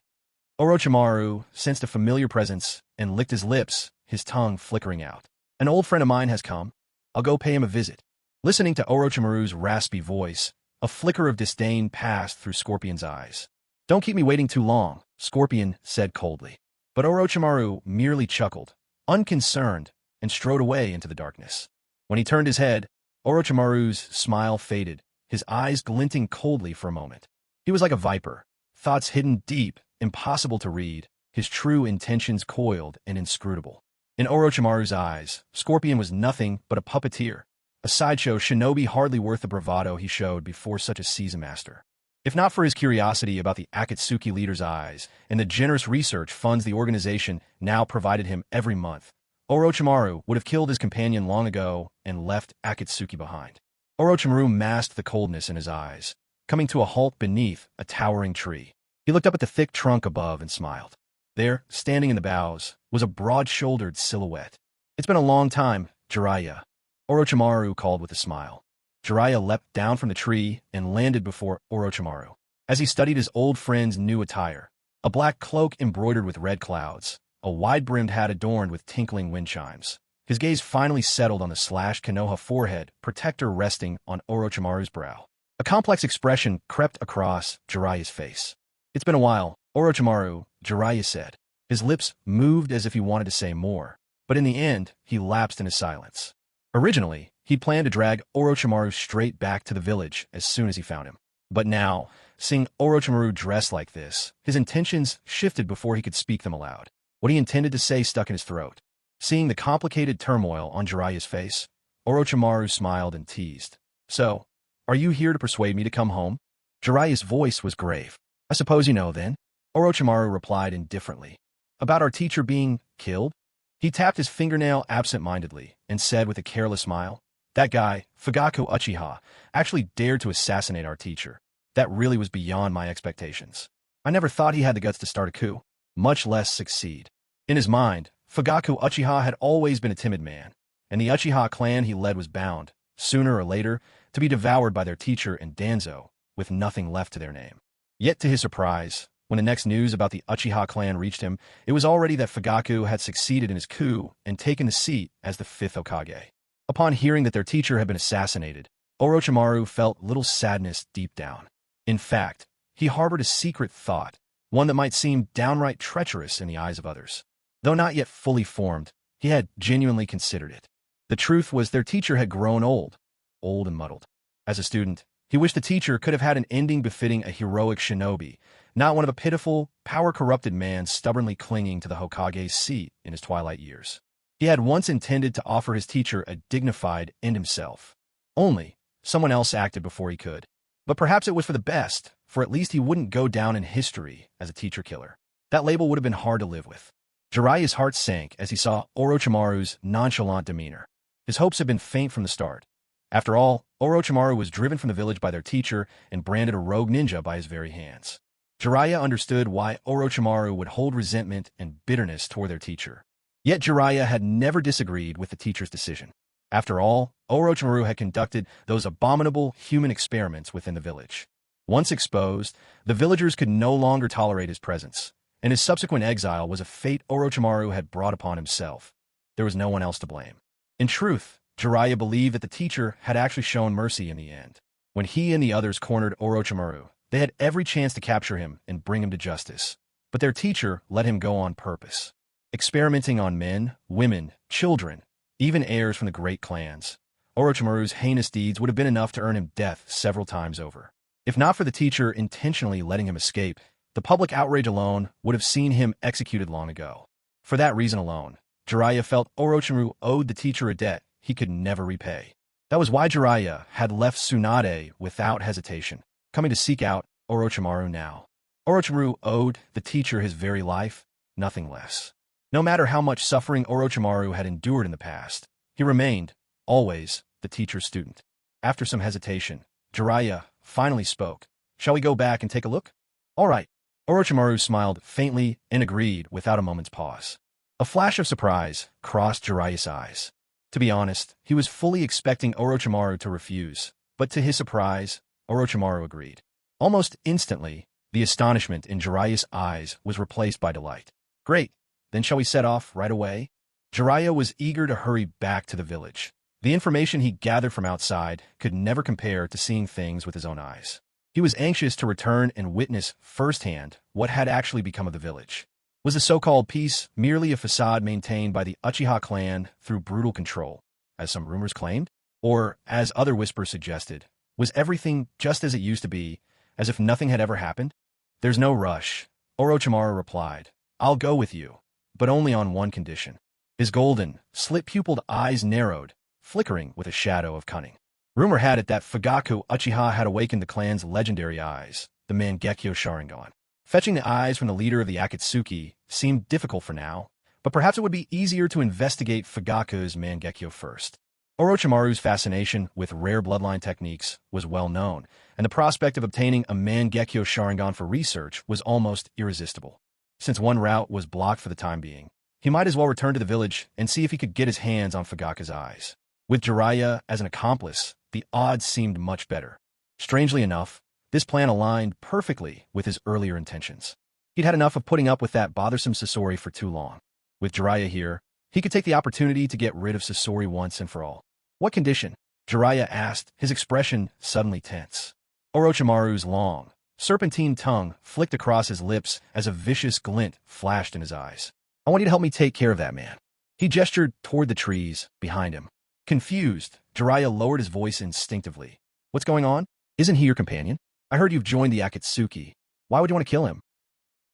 Orochimaru sensed a familiar presence and licked his lips, his tongue flickering out. An old friend of mine has come. I'll go pay him a visit. Listening to Orochimaru's raspy voice, a flicker of disdain passed through Scorpion's eyes. Don't keep me waiting too long, Scorpion said coldly. But Orochimaru merely chuckled, unconcerned, and strode away into the darkness. When he turned his head, Orochimaru's smile faded, his eyes glinting coldly for a moment. He was like a viper, thoughts hidden deep, impossible to read, his true intentions coiled and inscrutable. In Orochimaru's eyes, Scorpion was nothing but a puppeteer, a sideshow shinobi hardly worth the bravado he showed before such a seasoned master. If not for his curiosity about the Akatsuki leader's eyes and the generous research funds the organization now provided him every month, Orochimaru would have killed his companion long ago and left Akatsuki behind. Orochimaru masked the coldness in his eyes, coming to a halt beneath a towering tree. He looked up at the thick trunk above and smiled. There, standing in the boughs, was a broad-shouldered silhouette. It's been a long time, Jiraiya, Orochimaru called with a smile. Jiraiya leapt down from the tree and landed before Orochimaru. As he studied his old friend's new attire, a black cloak embroidered with red clouds, a wide-brimmed hat adorned with tinkling wind chimes, his gaze finally settled on the slashed Konoha forehead protector resting on Orochimaru's brow. A complex expression crept across Jiraiya's face. It's been a while, Orochimaru, Jiraiya said. His lips moved as if he wanted to say more, but in the end, he lapsed into silence. Originally, he planned to drag Orochimaru straight back to the village as soon as he found him. But now, seeing Orochimaru dressed like this, his intentions shifted before he could speak them aloud. What he intended to say stuck in his throat. Seeing the complicated turmoil on Jiraiya's face, Orochimaru smiled and teased. So, are you here to persuade me to come home? Jiraiya's voice was grave. I suppose you know, then. Orochimaru replied indifferently. About our teacher being killed? He tapped his fingernail absent-mindedly and said with a careless smile, that guy, Fugaku Uchiha, actually dared to assassinate our teacher. That really was beyond my expectations. I never thought he had the guts to start a coup, much less succeed. In his mind, Fugaku Uchiha had always been a timid man, and the Uchiha clan he led was bound, sooner or later, to be devoured by their teacher and Danzo, with nothing left to their name. Yet to his surprise, when the next news about the Uchiha clan reached him, it was already that Fugaku had succeeded in his coup and taken the seat as the 5th Hokage. Upon hearing that their teacher had been assassinated, Orochimaru felt little sadness deep down. In fact, he harbored a secret thought, one that might seem downright treacherous in the eyes of others. Though not yet fully formed, he had genuinely considered it. The truth was their teacher had grown old and muddled. As a student, he wished the teacher could have had an ending befitting a heroic shinobi, not one of a pitiful, power-corrupted man stubbornly clinging to the Hokage's seat in his twilight years. He had once intended to offer his teacher a dignified end himself. Only, someone else acted before he could. But perhaps it was for the best, for at least he wouldn't go down in history as a teacher killer. That label would have been hard to live with. Jiraiya's heart sank as he saw Orochimaru's nonchalant demeanor. His hopes had been faint from the start. After all, Orochimaru was driven from the village by their teacher and branded a rogue ninja by his very hands. Jiraiya understood why Orochimaru would hold resentment and bitterness toward their teacher. Yet Jiraiya had never disagreed with the teacher's decision. After all, Orochimaru had conducted those abominable human experiments within the village. Once exposed, the villagers could no longer tolerate his presence, and his subsequent exile was a fate Orochimaru had brought upon himself. There was no one else to blame. In truth, Jiraiya believed that the teacher had actually shown mercy in the end. When he and the others cornered Orochimaru, they had every chance to capture him and bring him to justice. But their teacher let him go on purpose, experimenting on men, women, children, even heirs from the great clans. Orochimaru's heinous deeds would have been enough to earn him death several times over. If not for the teacher intentionally letting him escape, the public outrage alone would have seen him executed long ago. For that reason alone, Jiraiya felt Orochimaru owed the teacher a debt he could never repay. That was why Jiraiya had left Tsunade without hesitation, coming to seek out Orochimaru now. Orochimaru owed the teacher his very life, nothing less. No matter how much suffering Orochimaru had endured in the past, he remained, always, the teacher's student. After some hesitation, Jiraiya finally spoke. Shall we go back and take a look? All right. Orochimaru smiled faintly and agreed without a moment's pause. A flash of surprise crossed Jiraiya's eyes. To be honest, he was fully expecting Orochimaru to refuse, but to his surprise, Orochimaru agreed. Almost instantly, the astonishment in Jiraiya's eyes was replaced by delight. Great, then shall we set off right away? Jiraiya was eager to hurry back to the village. The information he gathered from outside could never compare to seeing things with his own eyes. He was anxious to return and witness firsthand what had actually become of the village. Was the so-called peace merely a facade maintained by the Uchiha clan through brutal control, as some rumors claimed? Or, as other whispers suggested, was everything just as it used to be, as if nothing had ever happened? There's no rush, Orochimaru replied. I'll go with you, but only on one condition. His golden, slit-pupiled eyes narrowed, flickering with a shadow of cunning. Rumor had it that Fugaku Uchiha had awakened the clan's legendary eyes, the Mangekyo Sharingan. Fetching the eyes from the leader of the Akatsuki seemed difficult for now, but perhaps it would be easier to investigate Fugaku's Mangekyo first. Orochimaru's fascination with rare bloodline techniques was well known, and the prospect of obtaining a Mangekyo Sharingan for research was almost irresistible. Since one route was blocked for the time being, he might as well return to the village and see if he could get his hands on Fugaku's eyes. With Jiraiya as an accomplice, the odds seemed much better. Strangely enough, this plan aligned perfectly with his earlier intentions. He'd had enough of putting up with that bothersome Sasori for too long. With Jiraiya here, he could take the opportunity to get rid of Sasori once and for all. What condition? Jiraiya asked, his expression suddenly tense. Orochimaru's long, serpentine tongue flicked across his lips as a vicious glint flashed in his eyes. I want you to help me take care of that man. He gestured toward the trees behind him. Confused, Jiraiya lowered his voice instinctively. What's going on? Isn't he your companion? I heard you've joined the Akatsuki. Why would you want to kill him?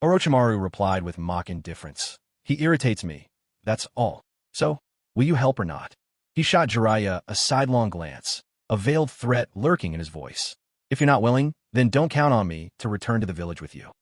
Orochimaru replied with mock indifference. He irritates me. That's all. So, will you help or not? He shot Jiraiya a sidelong glance, a veiled threat lurking in his voice. If you're not willing, then don't count on me to return to the village with you.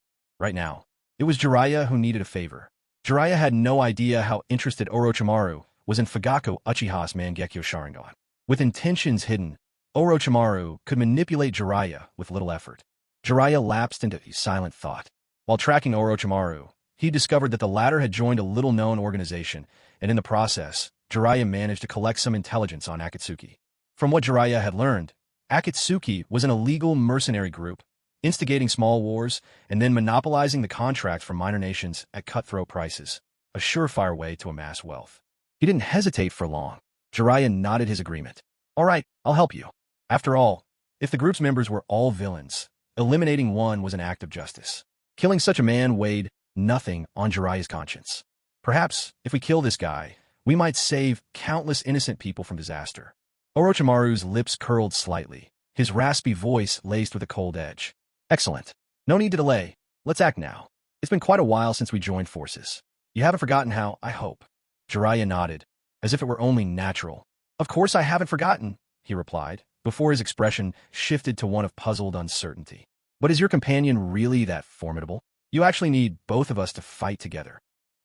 Right now, it was Jiraiya who needed a favor. Jiraiya had no idea how interested Orochimaru was in Fugaku Uchiha's Mangekyo Sharingan. With intentions hidden, Orochimaru could manipulate Jiraiya with little effort. Jiraiya lapsed into silent thought. While tracking Orochimaru, he discovered that the latter had joined a little-known organization, and in the process, Jiraiya managed to collect some intelligence on Akatsuki. From what Jiraiya had learned, Akatsuki was an illegal mercenary group, instigating small wars and then monopolizing the contracts from minor nations at cutthroat prices, a surefire way to amass wealth. He didn't hesitate for long. Jiraiya nodded his agreement. All right, I'll help you. After all, if the group's members were all villains, eliminating one was an act of justice. Killing such a man weighed nothing on Jiraiya's conscience. Perhaps, if we kill this guy, we might save countless innocent people from disaster. Orochimaru's lips curled slightly, his raspy voice laced with a cold edge. Excellent. No need to delay. Let's act now. It's been quite a while since we joined forces. You haven't forgotten how, I hope. Jiraiya nodded, as if it were only natural. Of course I haven't forgotten, he replied, before his expression shifted to one of puzzled uncertainty. But is your companion really that formidable? You actually need both of us to fight together.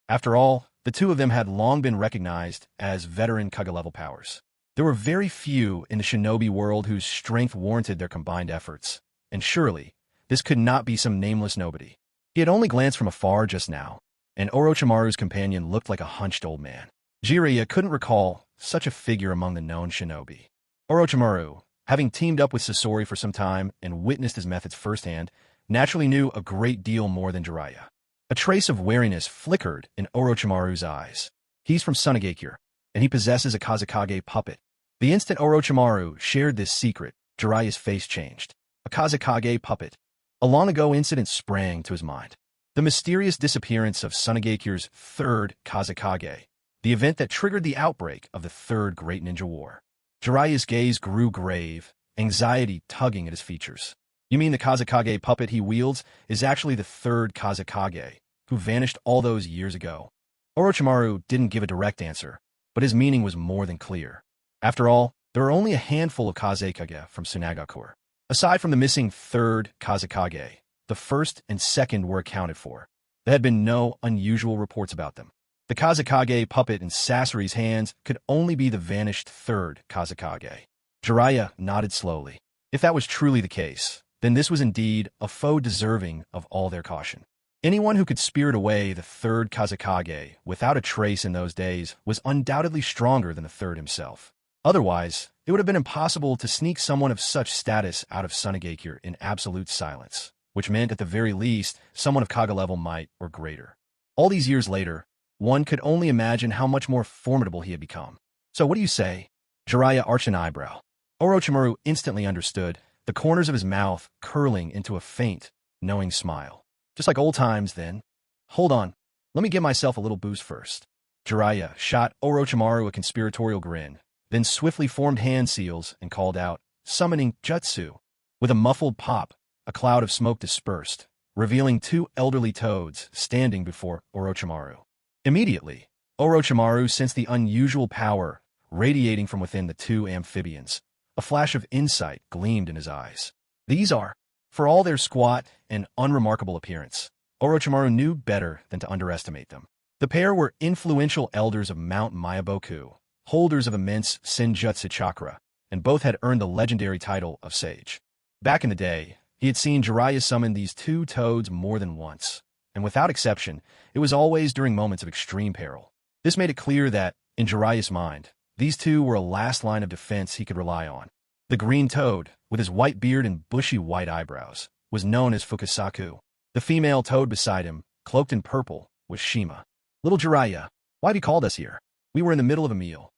After all, the two of them had long been recognized as veteran Kage-level powers. There were very few in the shinobi world whose strength warranted their combined efforts, and surely, this could not be some nameless nobody. He had only glanced from afar just now, and Orochimaru's companion looked like a hunched old man. Jiraiya couldn't recall such a figure among the known shinobi. Orochimaru, having teamed up with Sasori for some time and witnessed his methods firsthand, naturally knew a great deal more than Jiraiya. A trace of wariness flickered in Orochimaru's eyes. He's from Sunagakure, and he possesses a Kazekage puppet. The instant Orochimaru shared this secret, Jiraiya's face changed. A Kazekage puppet. A long-ago incident sprang to his mind. The mysterious disappearance of Tsunagekyu's third Kazekage, the event that triggered the outbreak of the Third Great Ninja War. Jiraiya's gaze grew grave, anxiety tugging at his features. You mean the Kazekage puppet he wields is actually the third Kazekage, who vanished all those years ago? Orochimaru didn't give a direct answer, but his meaning was more than clear. After all, there are only a handful of Kazekage from Tsunagakure. Aside from the missing third Kazekage, the first and second were accounted for. There had been no unusual reports about them. The Kazekage puppet in Sasori's hands could only be the vanished third Kazekage. Jiraiya nodded slowly. If that was truly the case, then this was indeed a foe deserving of all their caution. Anyone who could spirit away the third Kazekage without a trace in those days was undoubtedly stronger than the third himself. Otherwise, it would have been impossible to sneak someone of such status out of Tsunagakure in absolute silence, which meant at the very least, someone of Kage level might or greater. All these years later, one could only imagine how much more formidable he had become. So what do you say? Jiraiya arched an eyebrow. Orochimaru instantly understood, the corners of his mouth curling into a faint, knowing smile. Just like old times, then. Hold on. Let me give myself a little boost first. Jiraiya shot Orochimaru a conspiratorial grin, then swiftly formed hand seals and called out, summoning jutsu. With a muffled pop, a cloud of smoke dispersed, revealing two elderly toads standing before Orochimaru. Immediately, Orochimaru sensed the unusual power radiating from within the two amphibians. A flash of insight gleamed in his eyes. These are, for all their squat and unremarkable appearance, Orochimaru knew better than to underestimate them. The pair were influential elders of Mount Myaboku, holders of immense Senjutsu chakra, and both had earned the legendary title of Sage. Back in the day, he had seen Jiraiya summon these two toads more than once, and without exception, it was always during moments of extreme peril. This made it clear that, in Jiraiya's mind, these two were a last line of defense he could rely on. The green toad, with his white beard and bushy white eyebrows, was known as Fukasaku. The female toad beside him, cloaked in purple, was Shima. Little Jiraiya, why have you called us here? We were in the middle of a meal.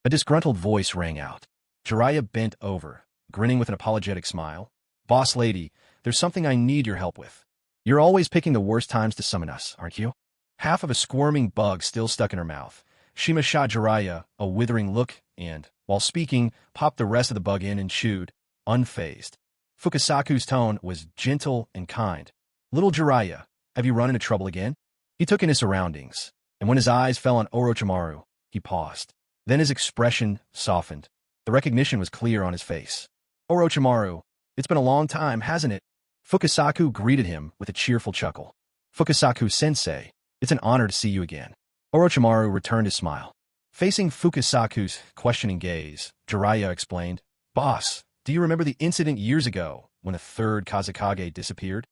A disgruntled voice rang out. Jiraiya bent over, grinning with an apologetic smile. Boss lady, there's something I need your help with. You're always picking the worst times to summon us, aren't you? Half of a squirming bug still stuck in her mouth. Shima shot Jiraiya a withering look and, while speaking, popped the rest of the bug in and chewed, unfazed. Fukasaku's tone was gentle and kind. Little Jiraiya, have you run into trouble again? He took in his surroundings, and when his eyes fell on Orochimaru, he paused. Then his expression softened. The recognition was clear on his face. Orochimaru, it's been a long time, hasn't it? Fukasaku greeted him with a cheerful chuckle. Fukasaku-sensei, it's an honor to see you again. Orochimaru returned his smile. Facing Fukasaku's questioning gaze, Jiraiya explained, Boss, do you remember the incident years ago when a third Kazekage disappeared?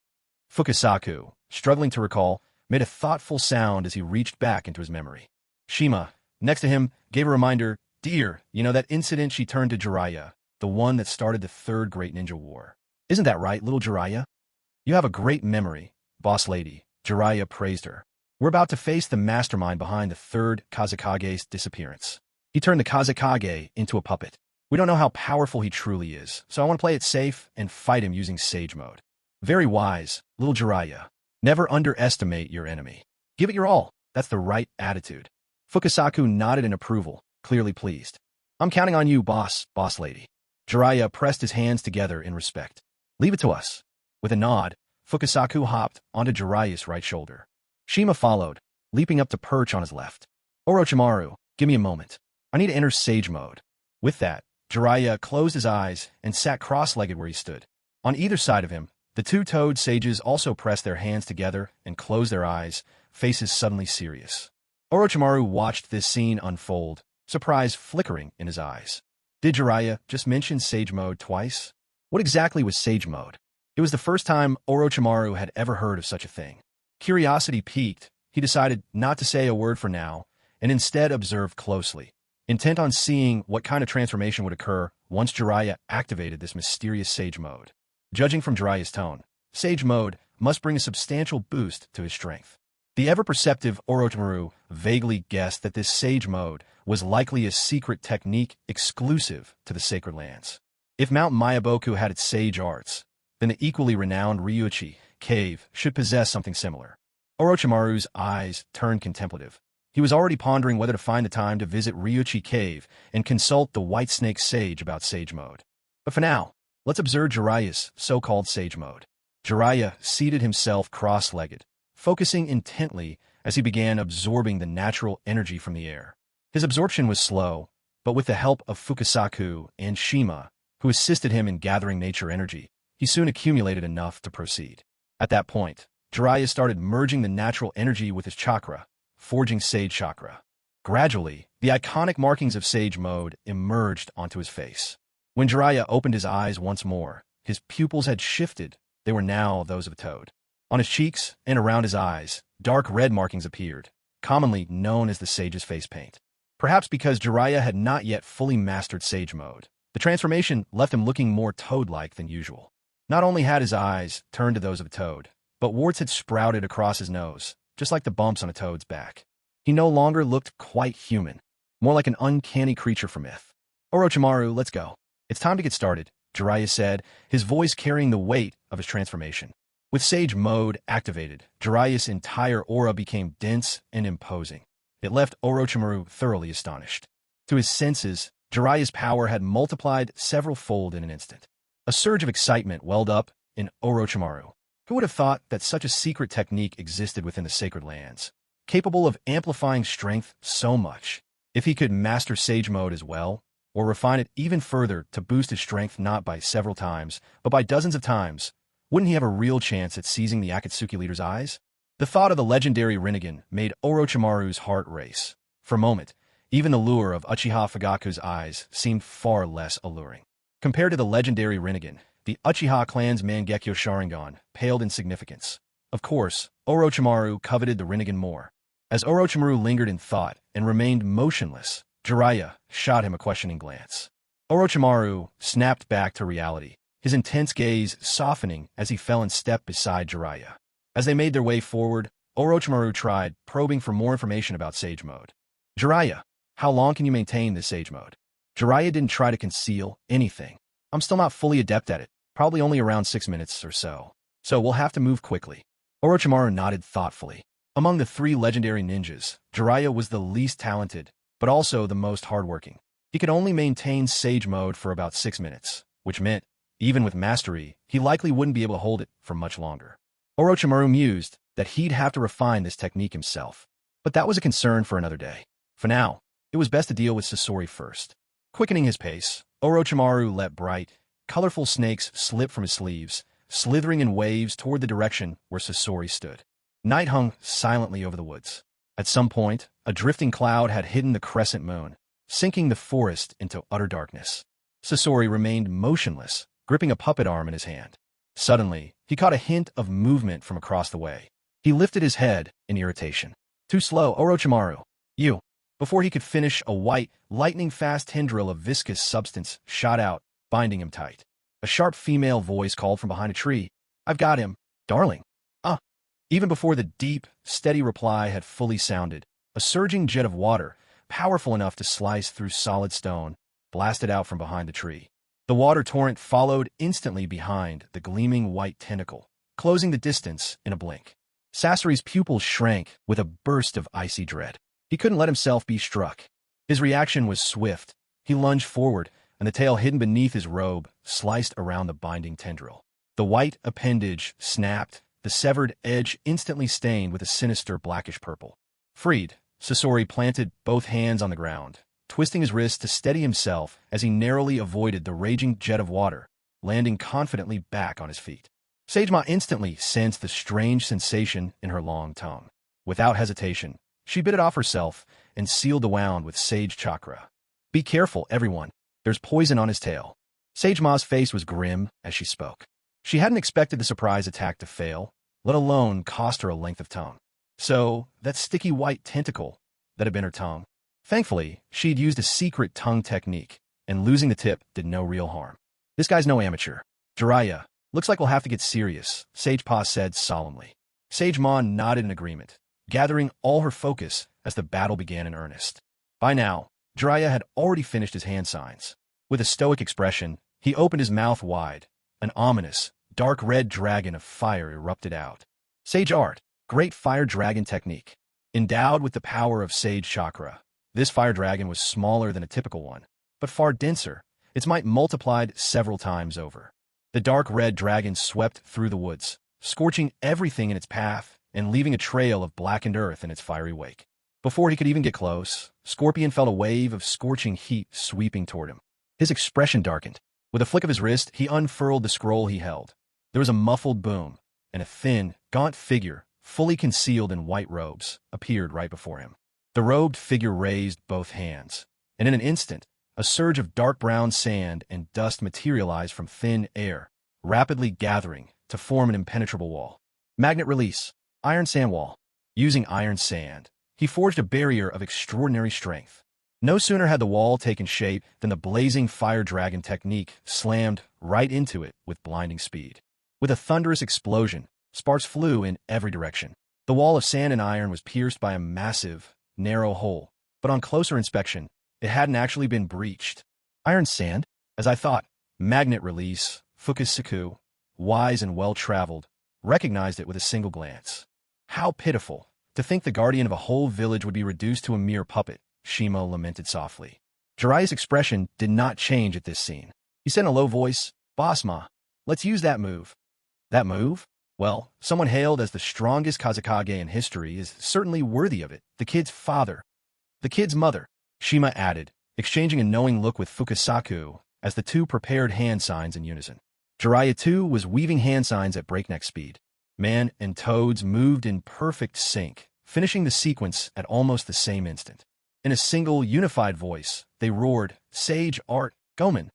Fukasaku, struggling to recall, made a thoughtful sound as he reached back into his memory. Shima, next to him, gave a reminder, Dear, you know that incident? She turned to Jiraiya, the one that started the Third Great Ninja War. Isn't that right, little Jiraiya? You have a great memory, boss lady, Jiraiya praised her. We're about to face the mastermind behind the third Kazekage's disappearance. He turned the Kazekage into a puppet. We don't know how powerful he truly is, so I want to play it safe and fight him using Sage Mode. Very wise, little Jiraiya. Never underestimate your enemy. Give it your all. That's the right attitude. Fukasaku nodded in approval, clearly pleased. I'm counting on you, boss lady. Jiraiya pressed his hands together in respect. Leave it to us. With a nod, Fukasaku hopped onto Jiraiya's right shoulder. Shima followed, leaping up to perch on his left. Orochimaru, give me a moment. I need to enter Sage Mode. With that, Jiraiya closed his eyes and sat cross-legged where he stood. On either side of him, the two toad sages also pressed their hands together and closed their eyes, faces suddenly serious. Orochimaru watched this scene unfold, surprise flickering in his eyes. Did Jiraiya just mention Sage Mode twice? What exactly was Sage Mode? It was the first time Orochimaru had ever heard of such a thing. Curiosity piqued, he decided not to say a word for now, and instead observed closely, intent on seeing what kind of transformation would occur once Jiraiya activated this mysterious Sage Mode. Judging from Jiraiya's tone, Sage Mode must bring a substantial boost to his strength. The ever-perceptive Orochimaru vaguely guessed that this Sage Mode was likely a secret technique exclusive to the Sacred Lands. If Mount Myaboku had its sage arts, then the equally renowned Ryuchi cave should possess something similar. Orochimaru's eyes turned contemplative. He was already pondering whether to find the time to visit Ryuchi Cave and consult the White Snake Sage about Sage Mode. But for now, let's observe Jiraiya's so-called Sage Mode. Jiraiya seated himself cross-legged, focusing intently as he began absorbing the natural energy from the air. His absorption was slow, but with the help of Fukasaku and Shima, who assisted him in gathering nature energy, he soon accumulated enough to proceed. At that point, Jiraiya started merging the natural energy with his chakra, forging Sage Chakra. Gradually, the iconic markings of Sage Mode emerged onto his face. When Jiraiya opened his eyes once more, his pupils had shifted. They were now those of a toad. On his cheeks and around his eyes, dark red markings appeared, commonly known as the Sage's face paint. Perhaps because Jiraiya had not yet fully mastered Sage Mode, the transformation left him looking more toad-like than usual. Not only had his eyes turned to those of a toad, but warts had sprouted across his nose, just like the bumps on a toad's back. He no longer looked quite human, more like an uncanny creature from myth. Orochimaru, let's go. It's time to get started, Jiraiya said, his voice carrying the weight of his transformation. With Sage Mode activated, Jiraiya's entire aura became dense and imposing. It left Orochimaru thoroughly astonished. To his senses, Jiraiya's power had multiplied several-fold in an instant. A surge of excitement welled up in Orochimaru. Who would have thought that such a secret technique existed within the Sacred Lands, capable of amplifying strength so much? If he could master Sage Mode as well, or refine it even further to boost his strength not by several times, but by dozens of times, wouldn't he have a real chance at seizing the Akatsuki leader's eyes? The thought of the legendary Rinnegan made Orochimaru's heart race. For a moment, even the lure of Uchiha Fugaku's eyes seemed far less alluring. Compared to the legendary Rinnegan, the Uchiha clan's Mangekyo Sharingan paled in significance. Of course, Orochimaru coveted the Rinnegan more. As Orochimaru lingered in thought and remained motionless, Jiraiya shot him a questioning glance. Orochimaru snapped back to reality, his intense gaze softening as he fell in step beside Jiraiya. As they made their way forward, Orochimaru tried probing for more information about Sage Mode. Jiraiya, how long can you maintain this Sage Mode? Jiraiya didn't try to conceal anything. I'm still not fully adept at it. Probably only around 6 minutes or so. So we'll have to move quickly. Orochimaru nodded thoughtfully. Among the 3 legendary ninjas, Jiraiya was the least talented, but also the most hardworking. He could only maintain Sage Mode for about 6 minutes, which meant, even with mastery, he likely wouldn't be able to hold it for much longer. Orochimaru mused that he'd have to refine this technique himself. But that was a concern for another day. For now, it was best to deal with Sasori first. Quickening his pace, Orochimaru let bright, colorful snakes slip from his sleeves, slithering in waves toward the direction where Sasori stood. Night hung silently over the woods. At some point, a drifting cloud had hidden the crescent moon, sinking the forest into utter darkness. Sasori remained motionless, gripping a puppet arm in his hand. Suddenly, he caught a hint of movement from across the way. He lifted his head in irritation. Too slow, Orochimaru. You. Before he could finish, a white, lightning-fast tendril of viscous substance shot out, binding him tight. A sharp female voice called from behind a tree. I've got him, darling. Even before the deep, steady reply had fully sounded, a surging jet of water, powerful enough to slice through solid stone, blasted out from behind the tree. The water torrent followed instantly behind the gleaming white tentacle, closing the distance in a blink. Sasori's pupils shrank with a burst of icy dread. He couldn't let himself be struck. His reaction was swift. He lunged forward, and the tail hidden beneath his robe sliced around the binding tendril. The white appendage snapped, the severed edge instantly stained with a sinister blackish purple. Freed, Sasori planted both hands on the ground, twisting his wrist to steady himself as he narrowly avoided the raging jet of water, landing confidently back on his feet. Sagema instantly sensed the strange sensation in her long tongue. Without hesitation, she bit it off herself and sealed the wound with Sage Chakra. Be careful, everyone. There's poison on his tail. Sagema's face was grim as she spoke. She hadn't expected the surprise attack to fail, let alone cost her a length of tongue. So, that sticky white tentacle that had been her tongue. Thankfully, she'd used a secret tongue technique, and losing the tip did no real harm. This guy's no amateur. Jiraiya, looks like we'll have to get serious, Sagema said solemnly. Sagema nodded in agreement, gathering all her focus as the battle began in earnest. By now, Jiraiya had already finished his hand signs. With a stoic expression, He opened his mouth wide. An ominous, dark red dragon of fire erupted out. Sage Art, Great Fire Dragon Technique. Endowed with the power of Sage Chakra, this fire dragon was smaller than a typical one, but far denser, its might multiplied several times over. The dark red dragon swept through the woods, scorching everything in its path and leaving a trail of blackened earth in its fiery wake. Before he could even get close, Scorpion felt a wave of scorching heat sweeping toward him. His expression darkened. With a flick of his wrist, he unfurled the scroll he held. There was a muffled boom, and a thin, gaunt figure, fully concealed in white robes, appeared right before him. The robed figure raised both hands, and in an instant, a surge of dark brown sand and dust materialized from thin air, rapidly gathering to form an impenetrable wall. Magnet release. Iron sand wall. Using iron sand, he forged a barrier of extraordinary strength. No sooner had the wall taken shape than the blazing fire dragon technique slammed right into it with blinding speed. With a thunderous explosion, sparks flew in every direction. The wall of sand and iron was pierced by a massive, narrow hole, but on closer inspection, it hadn't actually been breached. Iron sand? As I thought. Magnet release, Fukusaku, wise and well-traveled, recognized it with a single glance. How pitiful, to think the guardian of a whole village would be reduced to a mere puppet, Shima lamented softly. Jiraiya's expression did not change at this scene. He said in a low voice, "Boss Ma, let's use that move." That move? Well, someone hailed as the strongest Kazekage in history is certainly worthy of it. The kid's father. The kid's mother, Shima added, exchanging a knowing look with Fukusaku as the two prepared hand signs in unison. Jiraiya too was weaving hand signs at breakneck speed. Man and toads moved in perfect sync, finishing the sequence at almost the same instant. In a single, unified voice, they roared, "Sage Art, Gomen!"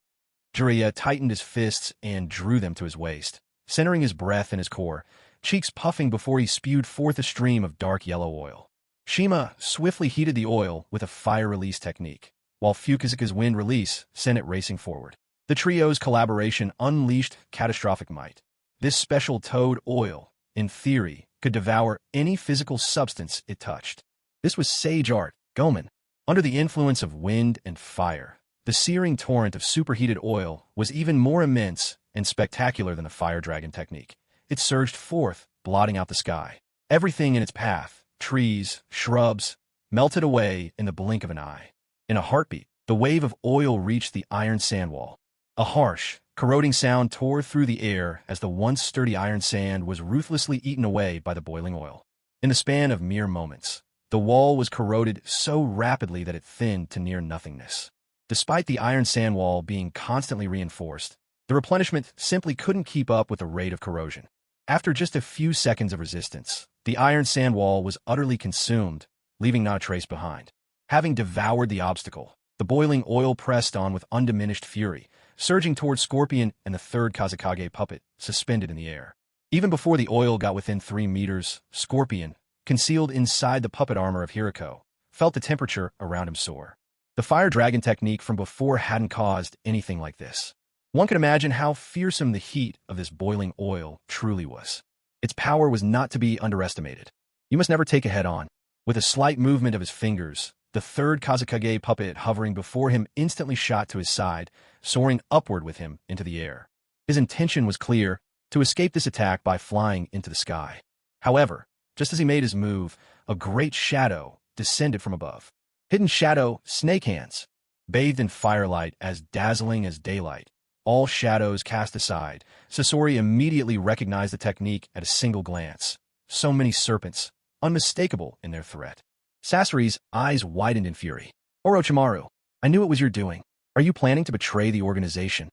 Jiraiya tightened his fists and drew them to his waist, centering his breath in his core, cheeks puffing before he spewed forth a stream of dark yellow oil. Shima swiftly heated the oil with a fire release technique, while Fukusaku's wind release sent it racing forward. The trio's collaboration unleashed catastrophic might. This special toad oil, in theory, could devour any physical substance it touched. This was Sage Art, Gomen. Under the influence of wind and fire, the searing torrent of superheated oil was even more immense and spectacular than the fire dragon technique. It surged forth, blotting out the sky. Everything in its path, trees, shrubs, melted away in the blink of an eye. In a heartbeat, the wave of oil reached the iron sand wall. A harsh, corroding sound tore through the air as the once sturdy iron sand was ruthlessly eaten away by the boiling oil. In the span of mere moments, the wall was corroded so rapidly that it thinned to near nothingness. Despite the iron sand wall being constantly reinforced, the replenishment simply couldn't keep up with the rate of corrosion. After just a few seconds of resistance, the iron sand wall was utterly consumed, leaving not a trace behind. Having devoured the obstacle, the boiling oil pressed on with undiminished fury, surging toward Scorpion and the third Kazekage puppet, suspended in the air. Even before the oil got within 3 meters, Scorpion, concealed inside the puppet armor of Hiriko, felt the temperature around him soar. The fire dragon technique from before hadn't caused anything like this. One could imagine how fearsome the heat of this boiling oil truly was. Its power was not to be underestimated. You must never take a head-on. With a slight movement of his fingers, the third Kazekage puppet hovering before him instantly shot to his side, soaring upward with him into the air. His intention was clear, to escape this attack by flying into the sky. However, just as he made his move, a great shadow descended from above. Hidden shadow, snake hands, bathed in firelight as dazzling as daylight. All shadows cast aside, Sasori immediately recognized the technique at a single glance. So many serpents, unmistakable in their threat. Sasori's eyes widened in fury. Orochimaru, I knew it was your doing. Are you planning to betray the organization?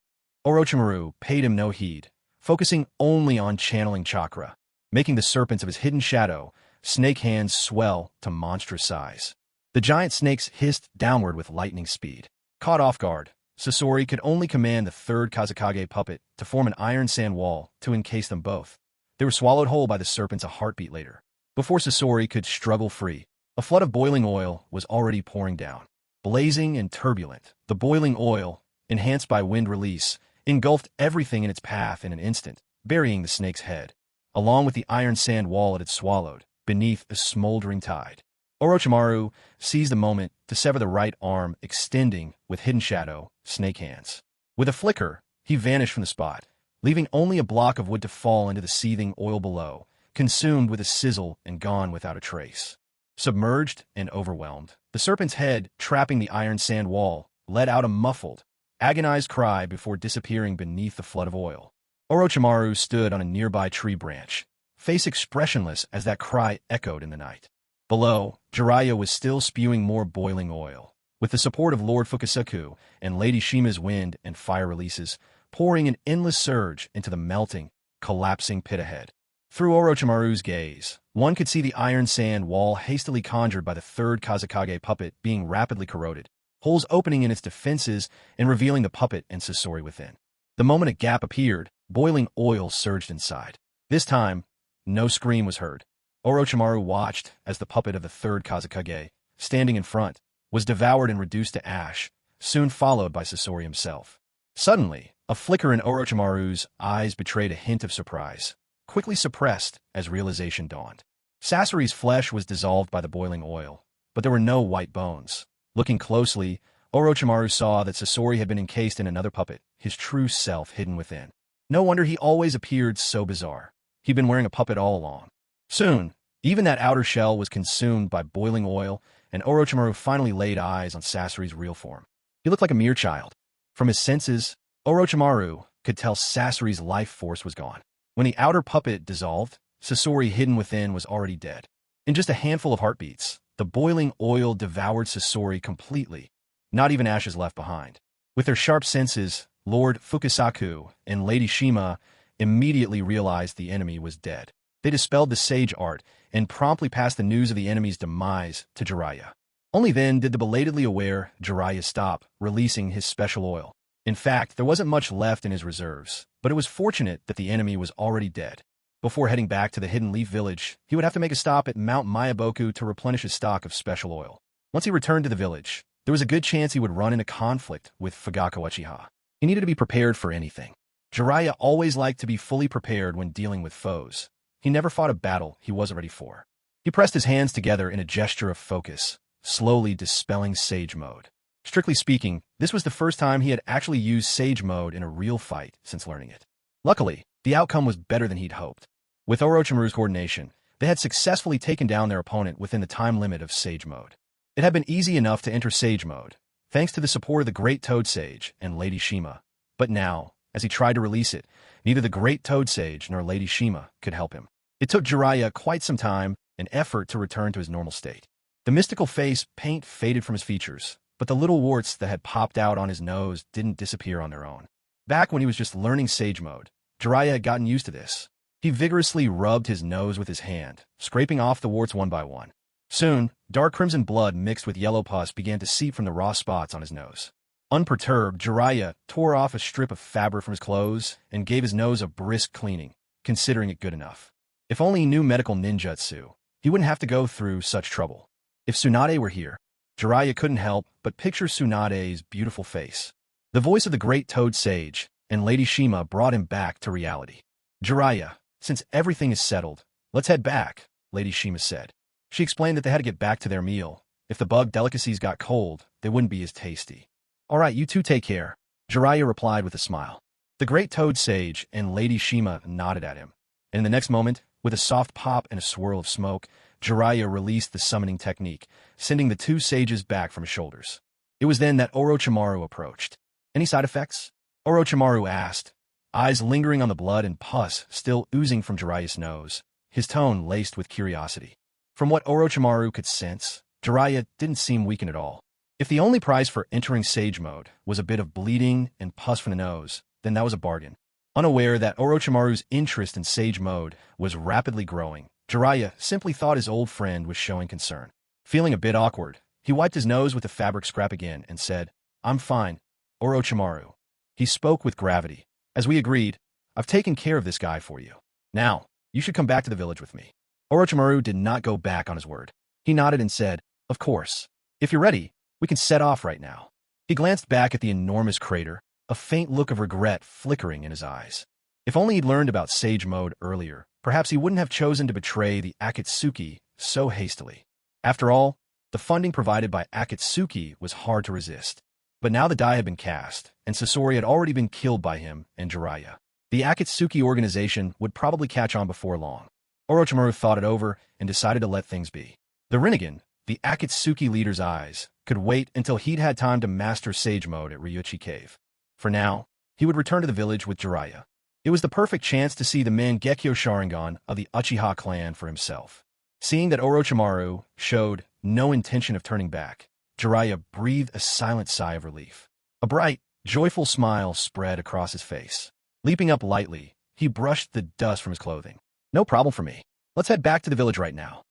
Orochimaru paid him no heed, focusing only on channeling chakra, making the serpents of his hidden shadow, snake hands swell to monstrous size. The giant snakes hissed downward with lightning speed. Caught off guard, Sasori could only command the third Kazekage puppet to form an iron sand wall to encase them both. They were swallowed whole by the serpents a heartbeat later. Before Sasori could struggle free, a flood of boiling oil was already pouring down. Blazing and turbulent, the boiling oil, enhanced by wind release, engulfed everything in its path in an instant, burying the snake's head, along with the iron sand wall it had swallowed, beneath a smoldering tide. Orochimaru seized the moment to sever the right arm extending with hidden shadow, snake hands. With a flicker, he vanished from the spot, leaving only a block of wood to fall into the seething oil below, consumed with a sizzle and gone without a trace. Submerged and overwhelmed, the serpent's head, trapping the iron sand wall, let out a muffled, agonized cry before disappearing beneath the flood of oil. Orochimaru stood on a nearby tree branch, face expressionless as that cry echoed in the night. Below, Jiraiya was still spewing more boiling oil, with the support of Lord Fukasaku and Lady Shima's wind and fire releases, pouring an endless surge into the melting, collapsing pit ahead. Through Orochimaru's gaze, one could see the iron sand wall hastily conjured by the third Kazekage puppet being rapidly corroded, holes opening in its defenses and revealing the puppet and Sasori within. The moment a gap appeared, boiling oil surged inside. This time, no scream was heard. Orochimaru watched as the puppet of the third Kazekage, standing in front, was devoured and reduced to ash, soon followed by Sasori himself. Suddenly, a flicker in Orochimaru's eyes betrayed a hint of surprise, quickly suppressed as realization dawned. Sasori's flesh was dissolved by the boiling oil, but there were no white bones. Looking closely, Orochimaru saw that Sasori had been encased in another puppet, his true self hidden within. No wonder he always appeared so bizarre. He'd been wearing a puppet all along. Soon, even that outer shell was consumed by boiling oil, and Orochimaru finally laid eyes on Sasori's real form. He looked like a mere child. From his senses, Orochimaru could tell Sasori's life force was gone. When the outer puppet dissolved, Sasori hidden within was already dead. In just a handful of heartbeats, the boiling oil devoured Sasori completely, not even ashes left behind. With their sharp senses, Lord Fukasaku and Lady Shima immediately realized the enemy was dead. They dispelled the sage art and promptly passed the news of the enemy's demise to Jiraiya. Only then did the belatedly aware Jiraiya stop releasing his special oil. In fact, there wasn't much left in his reserves, but it was fortunate that the enemy was already dead. Before heading back to the Hidden Leaf Village, he would have to make a stop at Mount Mayaboku to replenish his stock of special oil. Once he returned to the village, there was a good chance he would run into conflict with Fugaku Uchiha. He needed to be prepared for anything. Jiraiya always liked to be fully prepared when dealing with foes. He never fought a battle he wasn't ready for. He pressed his hands together in a gesture of focus, slowly dispelling Sage Mode. Strictly speaking, this was the first time he had actually used Sage Mode in a real fight since learning it. Luckily, the outcome was better than he'd hoped. With Orochimaru's coordination, they had successfully taken down their opponent within the time limit of Sage Mode. It had been easy enough to enter Sage Mode, thanks to the support of the Great Toad Sage and Lady Shima. But now, as he tried to release it, neither the Great Toad Sage nor Lady Shima could help him. It took Jiraiya quite some time and effort to return to his normal state. The mystical face paint faded from his features, but the little warts that had popped out on his nose didn't disappear on their own. Back when he was just learning Sage Mode, Jiraiya had gotten used to this. He vigorously rubbed his nose with his hand, scraping off the warts one by one. Soon, dark crimson blood mixed with yellow pus began to seep from the raw spots on his nose. Unperturbed, Jiraiya tore off a strip of fabric from his clothes and gave his nose a brisk cleaning, considering it good enough. If only he knew medical ninjutsu, he wouldn't have to go through such trouble. If Tsunade were here, Jiraiya couldn't help but picture Tsunade's beautiful face. The voice of the Great Toad Sage and Lady Shima brought him back to reality. Jiraiya, since everything is settled, let's head back, Lady Shima said. She explained that they had to get back to their meal. If the bug delicacies got cold, they wouldn't be as tasty. All right, you two take care, Jiraiya replied with a smile. The Great Toad Sage and Lady Shima nodded at him, and in the next moment, with a soft pop and a swirl of smoke, Jiraiya released the summoning technique, sending the two sages back from his shoulders. It was then that Orochimaru approached. Any side effects? Orochimaru asked, eyes lingering on the blood and pus still oozing from Jiraiya's nose, his tone laced with curiosity. From what Orochimaru could sense, Jiraiya didn't seem weakened at all. If the only price for entering Sage Mode was a bit of bleeding and pus from the nose, then that was a bargain. Unaware that Orochimaru's interest in Sage Mode was rapidly growing, Jiraiya simply thought his old friend was showing concern. Feeling a bit awkward, he wiped his nose with the fabric scrap again and said, I'm fine, Orochimaru. He spoke with gravity. As we agreed, I've taken care of this guy for you. Now, you should come back to the village with me. Orochimaru did not go back on his word. He nodded and said, Of course. If you're ready, we can set off right now. He glanced back at the enormous crater, a faint look of regret flickering in his eyes. If only he'd learned about Sage Mode earlier, perhaps he wouldn't have chosen to betray the Akatsuki so hastily. After all, the funding provided by Akatsuki was hard to resist. But now the die had been cast, and Sasori had already been killed by him and Jiraiya. The Akatsuki organization would probably catch on before long. Orochimaru thought it over and decided to let things be. The Rinnegan, the Akatsuki leader's eyes, could wait until he'd had time to master Sage Mode at Ryuchi Cave. For now, he would return to the village with Jiraiya. It was the perfect chance to see the Mangekyo Sharingan of the Uchiha clan for himself. Seeing that Orochimaru showed no intention of turning back, Jiraiya breathed a silent sigh of relief. A bright, joyful smile spread across his face. Leaping up lightly, he brushed the dust from his clothing. No problem for me. Let's head back to the village right now.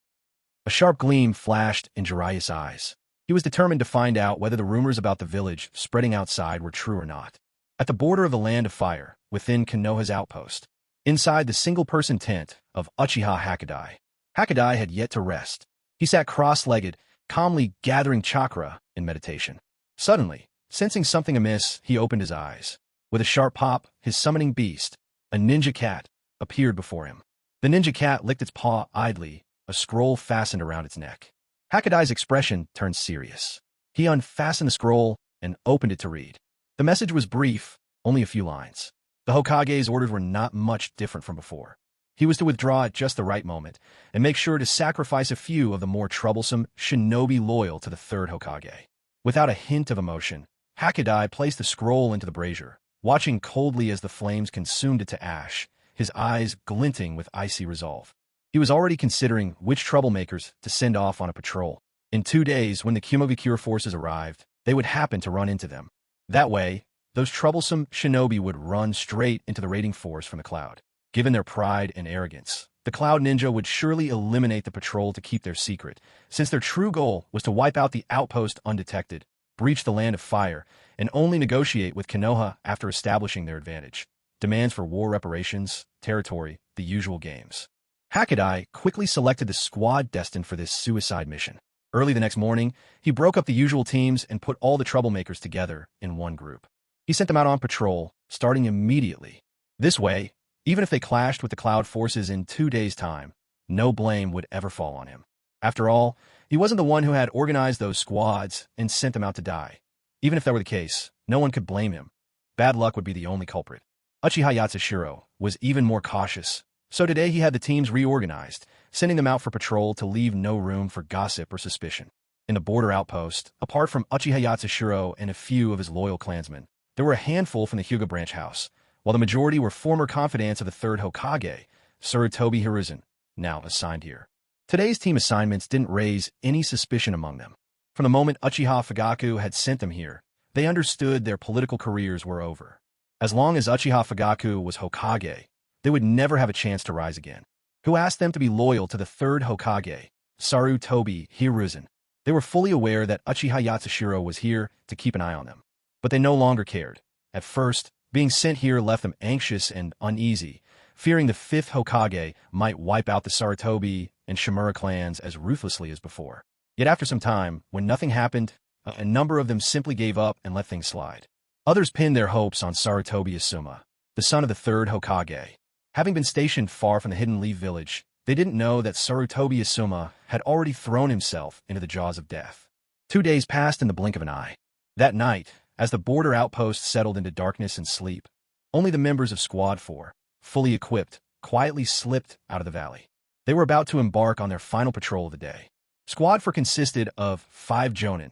A sharp gleam flashed in Jiraiya's eyes. He was determined to find out whether the rumors about the village spreading outside were true or not. At the border of the Land of Fire, within Konoha's outpost, inside the single-person tent of Uchiha Hakadai, Hakadai had yet to rest. He sat cross-legged, calmly gathering chakra in meditation. Suddenly, sensing something amiss, he opened his eyes. With a sharp pop, his summoning beast, a ninja cat, appeared before him. The ninja cat licked its paw idly, a scroll fastened around its neck. Hakadai's expression turned serious. He unfastened the scroll and opened it to read. The message was brief, only a few lines. The Hokage's orders were not much different from before. He was to withdraw at just the right moment, and make sure to sacrifice a few of the more troublesome shinobi loyal to the third Hokage. Without a hint of emotion, Hakadai placed the scroll into the brazier, watching coldly as the flames consumed it to ash, his eyes glinting with icy resolve. He was already considering which troublemakers to send off on a patrol. In 2 days, when the Kumogakure forces arrived, they would happen to run into them. That way, those troublesome shinobi would run straight into the raiding force from the cloud. Given their pride and arrogance, the Cloud Ninja would surely eliminate the patrol to keep their secret, since their true goal was to wipe out the outpost undetected, breach the Land of Fire, and only negotiate with Konoha after establishing their advantage. Demands for war reparations, territory, the usual games. Hakadai quickly selected the squad destined for this suicide mission. Early the next morning, he broke up the usual teams and put all the troublemakers together in one group. He sent them out on patrol, starting immediately. This way, even if they clashed with the Cloud forces in 2 days' time, no blame would ever fall on him. After all, he wasn't the one who had organized those squads and sent them out to die. Even if that were the case, no one could blame him. Bad luck would be the only culprit. Uchiha Yatsushiro was even more cautious, so today he had the teams reorganized, sending them out for patrol to leave no room for gossip or suspicion. In the border outpost, apart from Uchiha Yatsushiro and a few of his loyal clansmen, there were a handful from the Hyuga branch house, while the majority were former confidants of the third Hokage, Sarutobi Hiruzen, now assigned here. Today's team assignments didn't raise any suspicion among them. From the moment Uchiha Fugaku had sent them here, they understood their political careers were over. As long as Uchiha Fugaku was Hokage, they would never have a chance to rise again. Who asked them to be loyal to the third Hokage, Sarutobi Hiruzen? They were fully aware that Uchiha Yatsushiro was here to keep an eye on them. But they no longer cared. At first, being sent here left them anxious and uneasy, fearing the fifth Hokage might wipe out the Sarutobi and Shimura clans as ruthlessly as before. Yet after some time, when nothing happened, a number of them simply gave up and let things slide. Others pinned their hopes on Sarutobi Asuma, the son of the third Hokage. Having been stationed far from the Hidden Leaf village, they didn't know that Sarutobi Asuma had already thrown himself into the jaws of death. 2 days passed in the blink of an eye. That night, as the border outpost settled into darkness and sleep, only the members of Squad 4, fully equipped, quietly slipped out of the valley. They were about to embark on their final patrol of the day. Squad 4 consisted of 5 jonin,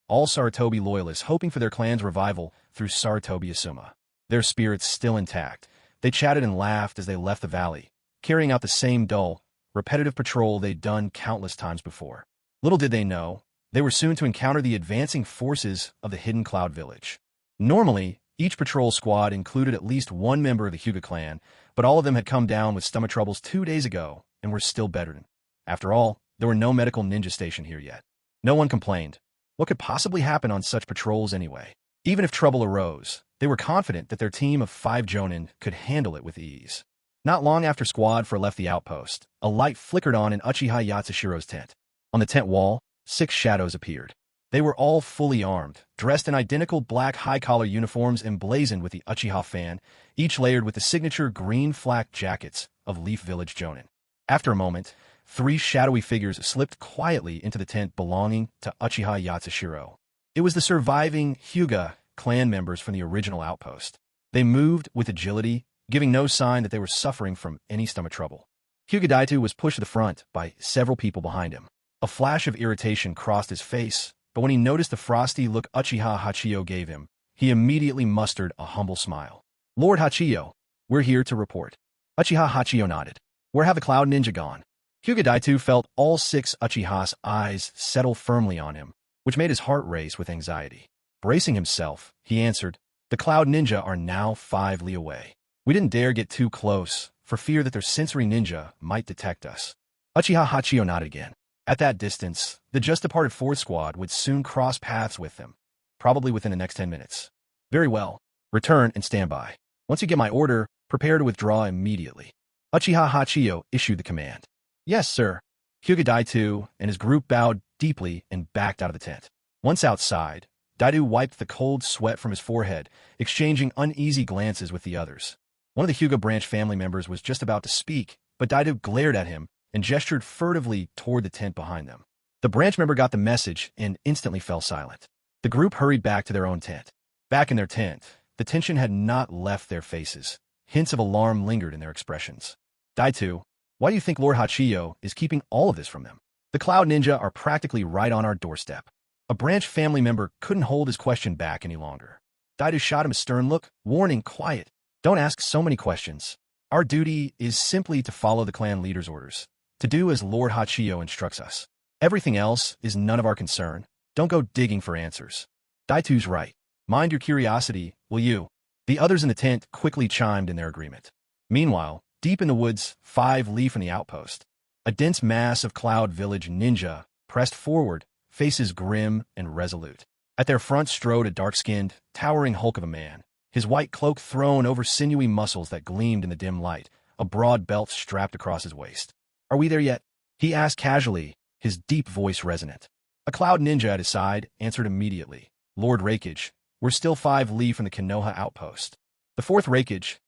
all Sarutobi loyalists hoping for their clan's revival through Sarutobi Asuma. Their spirits still intact, they chatted and laughed as they left the valley, carrying out the same dull, repetitive patrol they'd done countless times before. Little did they know, they were soon to encounter the advancing forces of the Hidden Cloud Village. Normally, each patrol squad included at least one member of the Hyuga clan, but all of them had come down with stomach troubles 2 days ago and were still bedridden. After all, there were no medical ninja stationed here yet. No one complained. What could possibly happen on such patrols anyway? Even if trouble arose, they were confident that their team of 5 jonin could handle it with ease. Not long after Squad 4 left the outpost, a light flickered on in Uchiha Yatsushiro's tent. On the tent wall, 6 shadows appeared. They were all fully armed, dressed in identical black high-collar uniforms emblazoned with the Uchiha fan, each layered with the signature green flak jackets of Leaf Village Jonin. After a moment, 3 shadowy figures slipped quietly into the tent belonging to Uchiha Yatsushiro. It was the surviving Hyuga clan members from the original outpost. They moved with agility, giving no sign that they were suffering from any stomach trouble. Hyuga Daitu was pushed to the front by several people behind him. A flash of irritation crossed his face, but when he noticed the frosty look Uchiha Hachiyo gave him, he immediately mustered a humble smile. Lord Hachiyo, we're here to report. Uchiha Hachiyo nodded. Where have the Cloud Ninja gone? Hyuga Daitu felt all 6 Uchiha's eyes settle firmly on him, which made his heart race with anxiety. Bracing himself, he answered, the Cloud Ninja are now 5 li away. We didn't dare get too close, for fear that their sensory ninja might detect us. Uchiha Hachiyo nodded again. At that distance, the just-departed 4th squad would soon cross paths with them, probably within the next 10 minutes. Very well. Return and stand by. Once you get my order, prepare to withdraw immediately. Uchiha Hachiyo issued the command. Yes, sir. Hyuga Daitu and his group bowed deeply and backed out of the tent. Once outside, Daitu wiped the cold sweat from his forehead, exchanging uneasy glances with the others. One of the Hyuga branch family members was just about to speak, but Daitu glared at him and gestured furtively toward the tent behind them. The branch member got the message and instantly fell silent. The group hurried back to their own tent. Back in their tent, the tension had not left their faces. Hints of alarm lingered in their expressions. Daitu, why do you think Lord Hachiyo is keeping all of this from them? The Cloud Ninja are practically right on our doorstep. A branch family member couldn't hold his question back any longer. Daitu shot him a stern look, warning, quiet. Don't ask so many questions. Our duty is simply to follow the clan leader's orders, to do as Lord Hachiyo instructs us. Everything else is none of our concern. Don't go digging for answers. Daitu's right. Mind your curiosity, will you? The others in the tent quickly chimed in their agreement. Meanwhile, deep in the woods, 5 li from the outpost, a dense mass of Cloud Village ninja pressed forward, faces grim and resolute. At their front strode a dark-skinned, towering hulk of a man, his white cloak thrown over sinewy muscles that gleamed in the dim light, a broad belt strapped across his waist. Are we there yet? He asked casually, his deep voice resonant. A Cloud Ninja at his side answered immediately. Lord Reikage, we're still 5 li from the Konoha outpost. The 4th Reikage,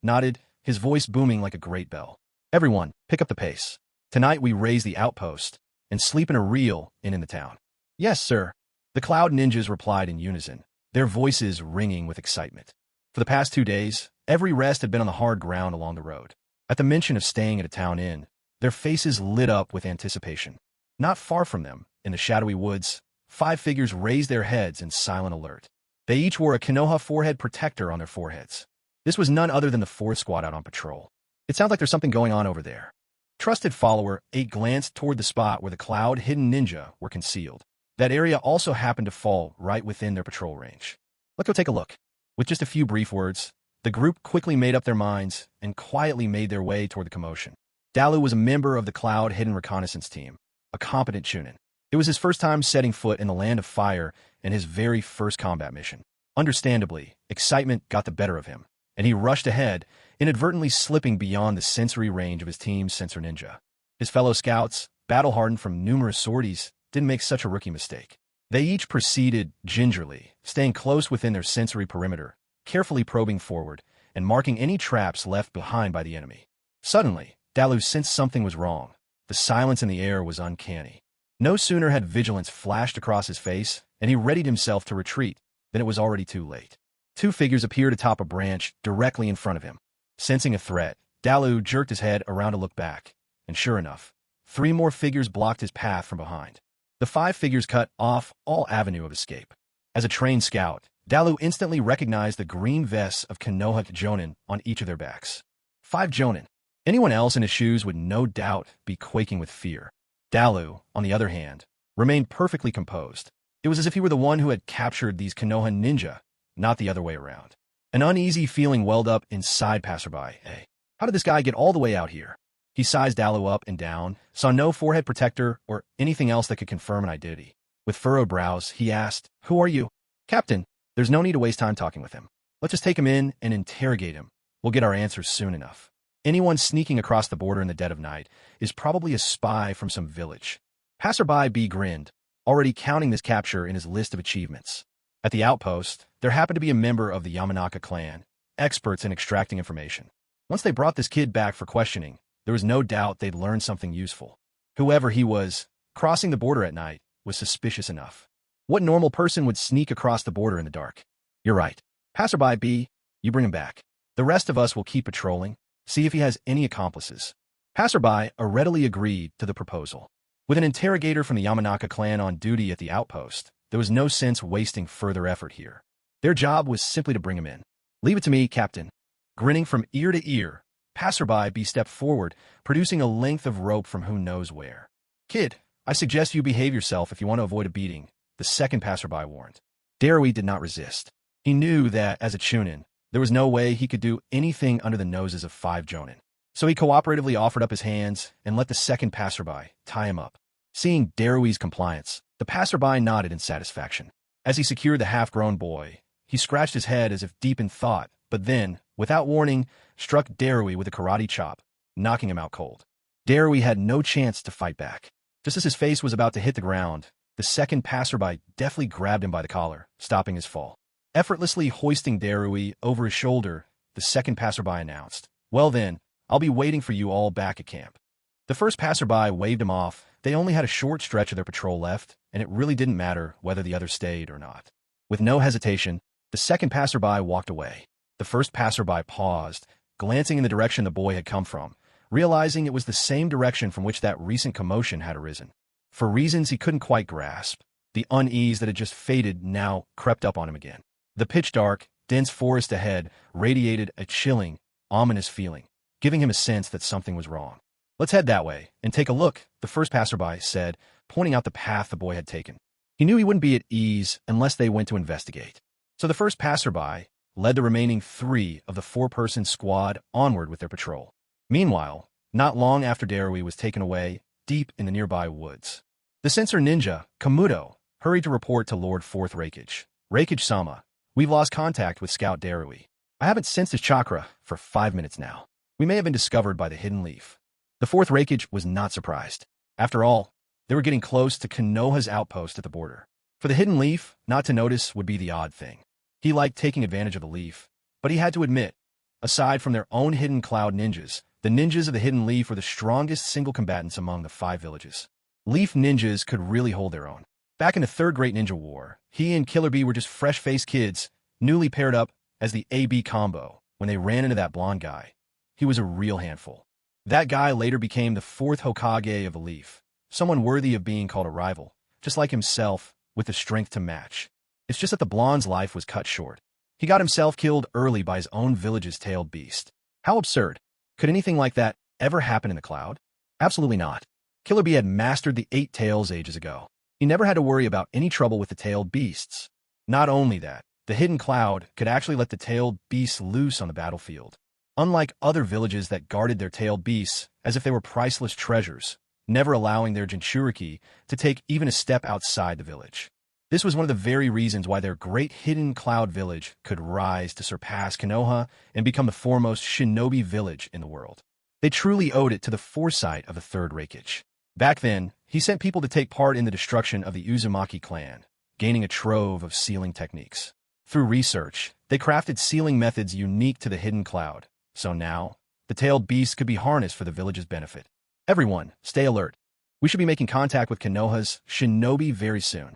nodded, his voice booming like a great bell. Everyone, pick up the pace. Tonight we raise the outpost and sleep in a real inn in the town. Yes, sir. The Cloud Ninjas replied in unison, their voices ringing with excitement. For the past 2 days, every rest had been on the hard ground along the road. At the mention of staying at a town inn, their faces lit up with anticipation. Not far from them, in the shadowy woods, 5 figures raised their heads in silent alert. They each wore a Konoha forehead protector on their foreheads. This was none other than the 4th squad out on patrol. It sounds like there's something going on over there. Trusted follower 8 glanced toward the spot where the Cloud-hidden ninja were concealed. That area also happened to fall right within their patrol range. Let's go take a look. With just a few brief words, the group quickly made up their minds and quietly made their way toward the commotion. Dalu was a member of the Cloud-hidden reconnaissance team, a competent Chunin. It was his first time setting foot in the Land of Fire and his very first combat mission. Understandably, excitement got the better of him, and he rushed ahead, inadvertently slipping beyond the sensory range of his team's sensor ninja. His fellow scouts, battle-hardened from numerous sorties, didn't make such a rookie mistake. They each proceeded gingerly, staying close within their sensory perimeter, carefully probing forward and marking any traps left behind by the enemy. Suddenly, Dalu sensed something was wrong. The silence in the air was uncanny. No sooner had vigilance flashed across his face, and he readied himself to retreat, than it was already too late. 2 figures appeared atop a branch directly in front of him. Sensing a threat, Dalu jerked his head around to look back, and sure enough, 3 more figures blocked his path from behind. The 5 figures cut off all avenue of escape. As a trained scout, Dalu instantly recognized the green vests of Konoha Jonin on each of their backs. 5 Jonin. Anyone else in his shoes would no doubt be quaking with fear. Dalu, on the other hand, remained perfectly composed. It was as if he were the one who had captured these Konoha ninja, not the other way around. An uneasy feeling welled up inside passerby. Hey, how did this guy get all the way out here? He sized Dalu up and down, saw no forehead protector or anything else that could confirm an identity. With furrowed brows, he asked, "Who are you?" "Captain, there's no need to waste time talking with him. Let's just take him in and interrogate him. We'll get our answers soon enough. Anyone sneaking across the border in the dead of night is probably a spy from some village." Passerby B grinned, already counting this capture in his list of achievements. At the outpost, there happened to be a member of the Yamanaka clan, experts in extracting information. Once they brought this kid back for questioning, there was no doubt they'd learned something useful. Whoever he was, crossing the border at night was suspicious enough. What normal person would sneak across the border in the dark? You're right. Passerby B, you bring him back. The rest of us will keep patrolling, see if he has any accomplices. Passerby readily agreed to the proposal. With an interrogator from the Yamanaka clan on duty at the outpost, there was no sense wasting further effort here. Their job was simply to bring him in. Leave it to me, Captain. Grinning from ear to ear, Passerby B stepped forward, producing a length of rope from who knows where. Kid, I suggest you behave yourself if you want to avoid a beating, the second passerby warned. Darui did not resist. He knew that, as a chunin, there was no way he could do anything under the noses of 5 jonin. So he cooperatively offered up his hands and let the second passerby tie him up. Seeing Darui's compliance, the passerby nodded in satisfaction. As he secured the half-grown boy, he scratched his head as if deep in thought, but then, without warning, struck Darui with a karate chop, knocking him out cold. Darui had no chance to fight back. Just as his face was about to hit the ground, the second passerby deftly grabbed him by the collar, stopping his fall. Effortlessly hoisting Darui over his shoulder, the second passerby announced, "Well then, I'll be waiting for you all back at camp." The first passerby waved him off. They only had a short stretch of their patrol left, and it really didn't matter whether the others stayed or not. With no hesitation, the second passerby walked away. The first passerby paused, glancing in the direction the boy had come from, realizing it was the same direction from which that recent commotion had arisen. For reasons he couldn't quite grasp, the unease that had just faded now crept up on him again. The pitch-dark, dense forest ahead radiated a chilling, ominous feeling, giving him a sense that something was wrong. "Let's head that way and take a look," the first passerby said, pointing out the path the boy had taken. He knew he wouldn't be at ease unless they went to investigate. So the first passerby led the remaining 3 of the 4-person squad onward with their patrol. Meanwhile, not long after Darui was taken away, deep in the nearby woods, the censor ninja, Kamuto, hurried to report to Lord 4th Reikage. "Reikage-sama, we've lost contact with Scout Darui. I haven't sensed his chakra for 5 minutes now. We may have been discovered by the hidden leaf." The 4th Reikage was not surprised. After all, they were getting close to Konoha's outpost at the border. For the hidden leaf, not to notice would be the odd thing. He liked taking advantage of the leaf, but he had to admit, aside from their own hidden cloud ninjas, the ninjas of the hidden leaf were the strongest single combatants among the 5 villages. Leaf ninjas could really hold their own. Back in the 3rd Great Ninja War, he and Killer Bee were just fresh-faced kids, newly paired up as the AB combo when they ran into that blonde guy. He was a real handful. That guy later became the 4th Hokage of the Leaf, someone worthy of being called a rival, just like himself, with the strength to match. It's just that the blonde's life was cut short. He got himself killed early by his own village's tailed beast. How absurd. Could anything like that ever happen in the cloud? Absolutely not. Killer Bee had mastered the 8 tails ages ago. He never had to worry about any trouble with the tailed beasts. Not only that, the hidden cloud could actually let the tailed beasts loose on the battlefield. Unlike other villages that guarded their tailed beasts as if they were priceless treasures, never allowing their Jinchuriki to take even a step outside the village. This was one of the very reasons why their great hidden cloud village could rise to surpass Konoha and become the foremost shinobi village in the world. They truly owed it to the foresight of the 3rd Reikage. Back then, he sent people to take part in the destruction of the Uzumaki clan, gaining a trove of sealing techniques. Through research, they crafted sealing methods unique to the hidden cloud, so now, the tailed beast could be harnessed for the village's benefit. Everyone, stay alert. We should be making contact with Konoha's shinobi very soon.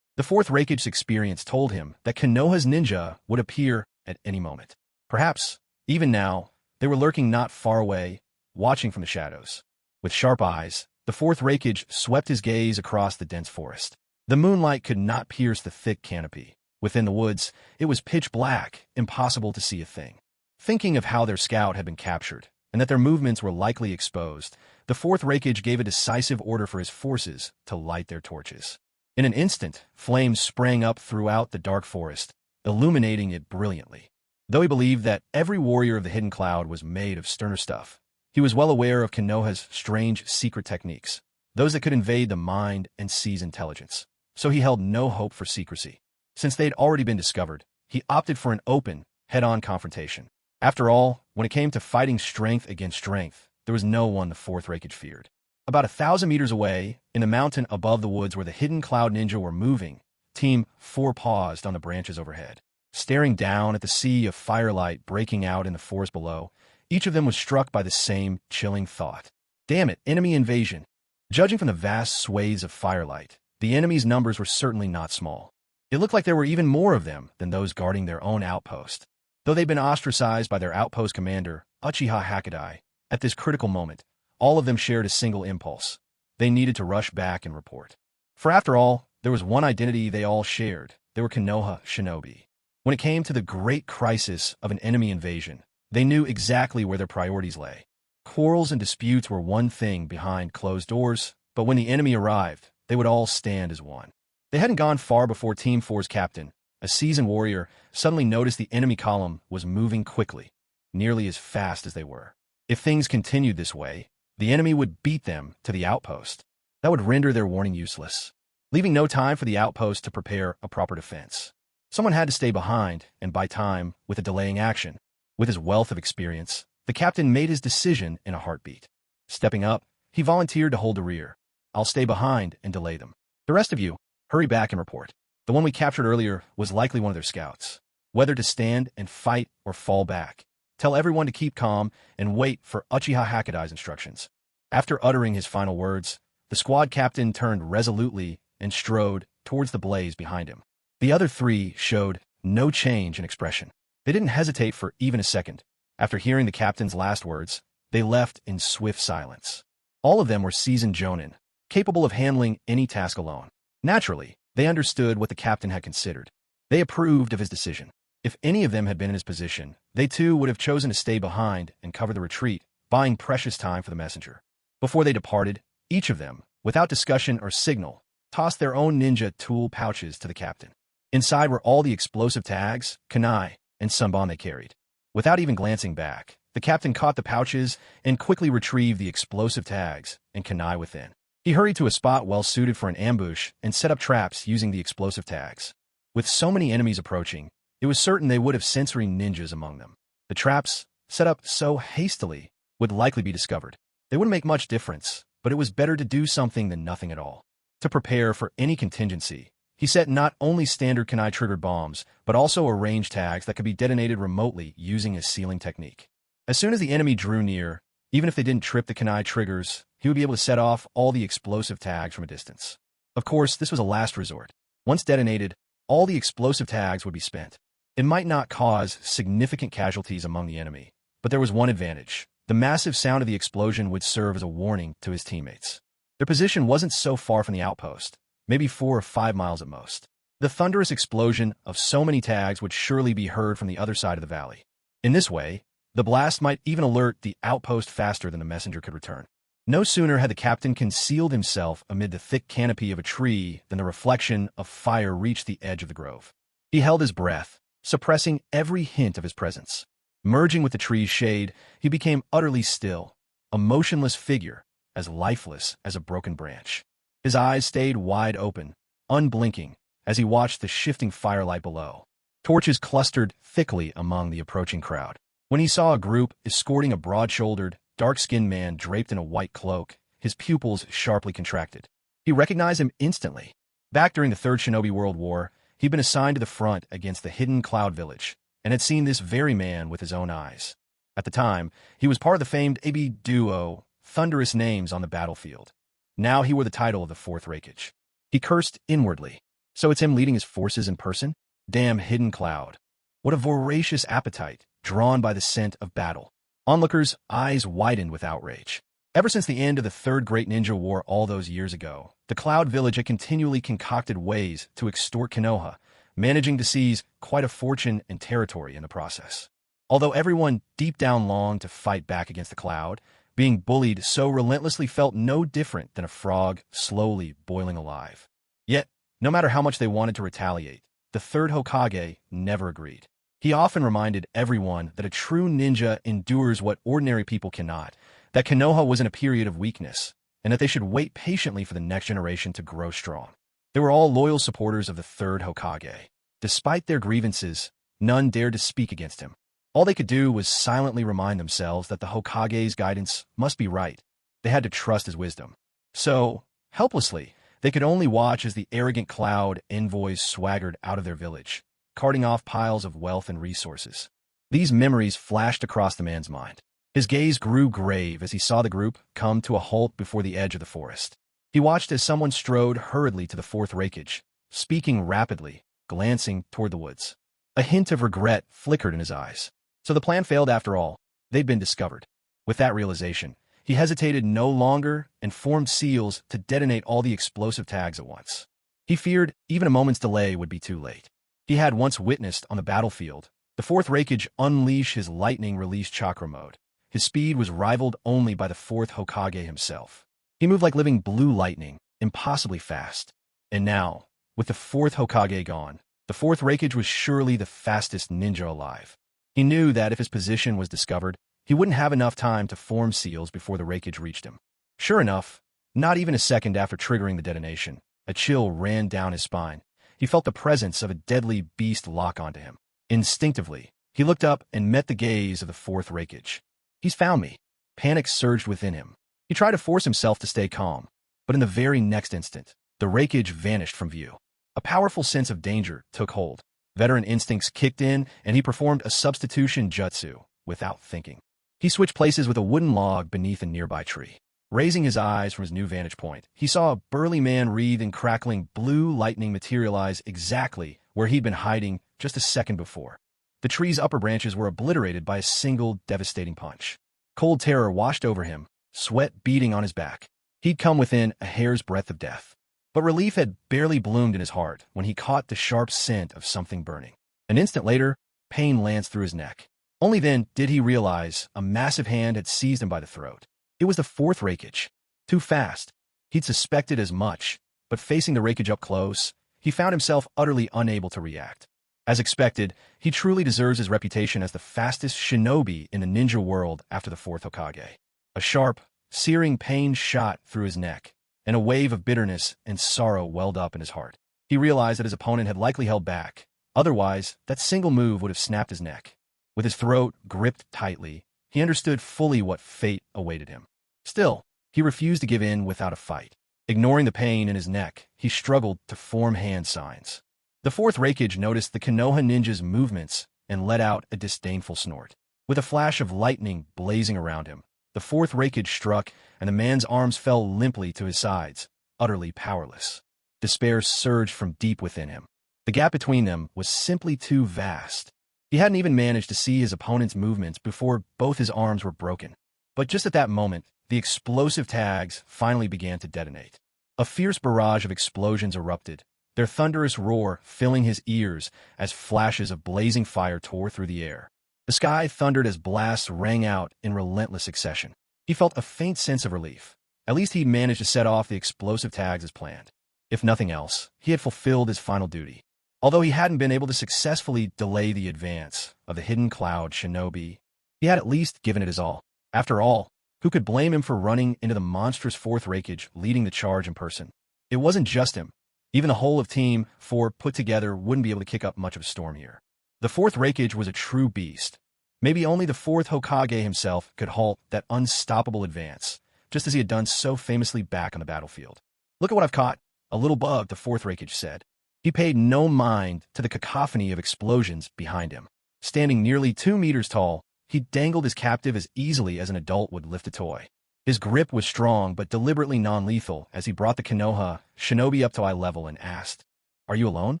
The 4th Reikage's experience told him that Konoha's ninja would appear at any moment. Perhaps, even now, they were lurking not far away, watching from the shadows. With sharp eyes, the 4th Reikage swept his gaze across the dense forest. The moonlight could not pierce the thick canopy. Within the woods, it was pitch black, impossible to see a thing. Thinking of how their scout had been captured, and that their movements were likely exposed, the 4th Reikage gave a decisive order for his forces to light their torches. In an instant, flames sprang up throughout the dark forest, illuminating it brilliantly. Though he believed that every warrior of the hidden cloud was made of sterner stuff, he was well aware of Konoha's strange secret techniques, those that could invade the mind and seize intelligence. So he held no hope for secrecy. Since they had already been discovered, he opted for an open, head-on confrontation. After all, when it came to fighting strength against strength, there was no one the 4th Reikage feared. About 1,000 meters away, in the mountain above the woods where the hidden cloud ninja were moving, Team 4 paused on the branches overhead. Staring down at the sea of firelight breaking out in the forest below, each of them was struck by the same chilling thought. Damn it, enemy invasion. Judging from the vast swathes of firelight, the enemy's numbers were certainly not small. It looked like there were even more of them than those guarding their own outpost. Though they'd been ostracized by their outpost commander, Uchiha Hokage, at this critical moment, all of them shared a single impulse. They needed to rush back and report. For after all, there was one identity they all shared. They were Konoha shinobi. When it came to the great crisis of an enemy invasion, they knew exactly where their priorities lay. Quarrels and disputes were one thing behind closed doors, but when the enemy arrived, they would all stand as one. They hadn't gone far before Team 4's captain, a seasoned warrior, suddenly noticed the enemy column was moving quickly, nearly as fast as they were. If things continued this way, the enemy would beat them to the outpost. That would render their warning useless, leaving no time for the outpost to prepare a proper defense. Someone had to stay behind and buy time with a delaying action. With his wealth of experience, the captain made his decision in a heartbeat. Stepping up, he volunteered to hold the rear. I'll stay behind and delay them. The rest of you, hurry back and report. The one we captured earlier was likely one of their scouts. Whether to stand and fight or fall back, tell everyone to keep calm and wait for Uchiha Hakuda's instructions. After uttering his final words, the squad captain turned resolutely and strode towards the blaze behind him. The other three showed no change in expression. They didn't hesitate for even a second. After hearing the captain's last words, they left in swift silence. All of them were seasoned jonin, capable of handling any task alone. Naturally, they understood what the captain had considered. They approved of his decision. If any of them had been in his position, they too would have chosen to stay behind and cover the retreat, buying precious time for the messenger. Before they departed, each of them, without discussion or signal, tossed their own ninja tool pouches to the captain. Inside were all the explosive tags, kunai, and sunbon they carried. Without even glancing back, the captain caught the pouches and quickly retrieved the explosive tags and kunai within. He hurried to a spot well suited for an ambush and set up traps using the explosive tags. With so many enemies approaching, it was certain they would have sensory ninjas among them. The traps, set up so hastily, would likely be discovered. They wouldn't make much difference, but it was better to do something than nothing at all. To prepare for any contingency, he set not only standard kunai-triggered bombs, but also arranged tags that could be detonated remotely using a sealing technique. As soon as the enemy drew near, even if they didn't trip the kunai triggers, he would be able to set off all the explosive tags from a distance. Of course, this was a last resort. Once detonated, all the explosive tags would be spent. It might not cause significant casualties among the enemy, but there was one advantage. The massive sound of the explosion would serve as a warning to his teammates. Their position wasn't so far from the outpost, maybe 4 or 5 miles at most. The thunderous explosion of so many tags would surely be heard from the other side of the valley. In this way, the blast might even alert the outpost faster than the messenger could return. No sooner had the captain concealed himself amid the thick canopy of a tree than the reflection of fire reached the edge of the grove. He held his breath, suppressing every hint of his presence. Merging with the tree's shade, he became utterly still, a motionless figure, as lifeless as a broken branch. His eyes stayed wide open, unblinking, as he watched the shifting firelight below. Torches clustered thickly among the approaching crowd. When he saw a group escorting a broad-shouldered, dark-skinned man draped in a white cloak, his pupils sharply contracted. He recognized him instantly. Back during the Third Shinobi World War, he'd been assigned to the front against the hidden Cloud Village, and had seen this very man with his own eyes. At the time, he was part of the famed AB duo, Thunderous Names on the battlefield. Now he wore the title of the Fourth Reikage. He cursed inwardly. So it's him leading his forces in person? Damn hidden cloud. What a voracious appetite, drawn by the scent of battle. Onlookers' eyes widened with outrage. Ever since the end of the Third Great Ninja War all those years ago, the Cloud Village had continually concocted ways to extort Konoha, managing to seize quite a fortune and territory in the process. Although everyone deep down longed to fight back against the Cloud, being bullied so relentlessly felt no different than a frog slowly boiling alive. Yet, no matter how much they wanted to retaliate, the third Hokage never agreed. He often reminded everyone that a true ninja endures what ordinary people cannot, that Konoha was in a period of weakness, and that they should wait patiently for the next generation to grow strong. They were all loyal supporters of the third Hokage. Despite their grievances, none dared to speak against him. All they could do was silently remind themselves that the Hokage's guidance must be right. They had to trust his wisdom. So, helplessly, they could only watch as the arrogant Cloud envoys swaggered out of their village, carting off piles of wealth and resources. These memories flashed across the man's mind. His gaze grew grave as he saw the group come to a halt before the edge of the forest. He watched as someone strode hurriedly to the fourth Reikage, speaking rapidly, glancing toward the woods. A hint of regret flickered in his eyes. So the plan failed after all. They'd been discovered. With that realization, he hesitated no longer and formed seals to detonate all the explosive tags at once. He feared even a moment's delay would be too late. He had once witnessed on the battlefield the fourth Reikage unleash his lightning-release chakra mode. His speed was rivaled only by the fourth Hokage himself. He moved like living blue lightning, impossibly fast. And now, with the fourth Hokage gone, the fourth Reikage was surely the fastest ninja alive. He knew that if his position was discovered, he wouldn't have enough time to form seals before the Reikage reached him. Sure enough, not even a second after triggering the detonation, a chill ran down his spine. He felt the presence of a deadly beast lock onto him. Instinctively, he looked up and met the gaze of the fourth Reikage. He's found me. Panic surged within him. He tried to force himself to stay calm, but in the very next instant, the Reikage vanished from view. A powerful sense of danger took hold. Veteran instincts kicked in, and he performed a substitution jutsu without thinking. He switched places with a wooden log beneath a nearby tree. Raising his eyes from his new vantage point, he saw a burly man wreathed in crackling blue lightning materialize exactly where he'd been hiding just a second before. The tree's upper branches were obliterated by a single devastating punch. Cold terror washed over him, sweat beading on his back. He'd come within a hair's breadth of death. But relief had barely bloomed in his heart when he caught the sharp scent of something burning. An instant later, pain lanced through his neck. Only then did he realize a massive hand had seized him by the throat. It was the fourth Reikage. Too fast. He'd suspected as much, but facing the Reikage up close, he found himself utterly unable to react. As expected, he truly deserves his reputation as the fastest shinobi in the ninja world after the fourth Hokage. A sharp, searing pain shot through his neck, and a wave of bitterness and sorrow welled up in his heart. He realized that his opponent had likely held back. Otherwise, that single move would have snapped his neck. With his throat gripped tightly, he understood fully what fate awaited him. Still, he refused to give in without a fight. Ignoring the pain in his neck, he struggled to form hand signs. The fourth Reikage noticed the Konoha ninja's movements and let out a disdainful snort. With a flash of lightning blazing around him, the fourth Reikage struck, and the man's arms fell limply to his sides, utterly powerless. Despair surged from deep within him. The gap between them was simply too vast. He hadn't even managed to see his opponent's movements before both his arms were broken. But just at that moment, the explosive tags finally began to detonate. A fierce barrage of explosions erupted, their thunderous roar filling his ears as flashes of blazing fire tore through the air. The sky thundered as blasts rang out in relentless succession. He felt a faint sense of relief. At least he'd managed to set off the explosive tags as planned. If nothing else, he had fulfilled his final duty. Although he hadn't been able to successfully delay the advance of the hidden cloud shinobi, he had at least given it his all. After all, who could blame him for running into the monstrous fourth Reikage leading the charge in person? It wasn't just him. Even the whole of Team 4 put together wouldn't be able to kick up much of a storm here. The fourth Reikage was a true beast. Maybe only the fourth Hokage himself could halt that unstoppable advance, just as he had done so famously back on the battlefield. "Look at what I've caught," a little bug, the fourth Reikage said. He paid no mind to the cacophony of explosions behind him. Standing nearly 2 meters tall, he dangled his captive as easily as an adult would lift a toy. His grip was strong but deliberately non-lethal as he brought the Konoha shinobi up to eye level and asked, "Are you alone?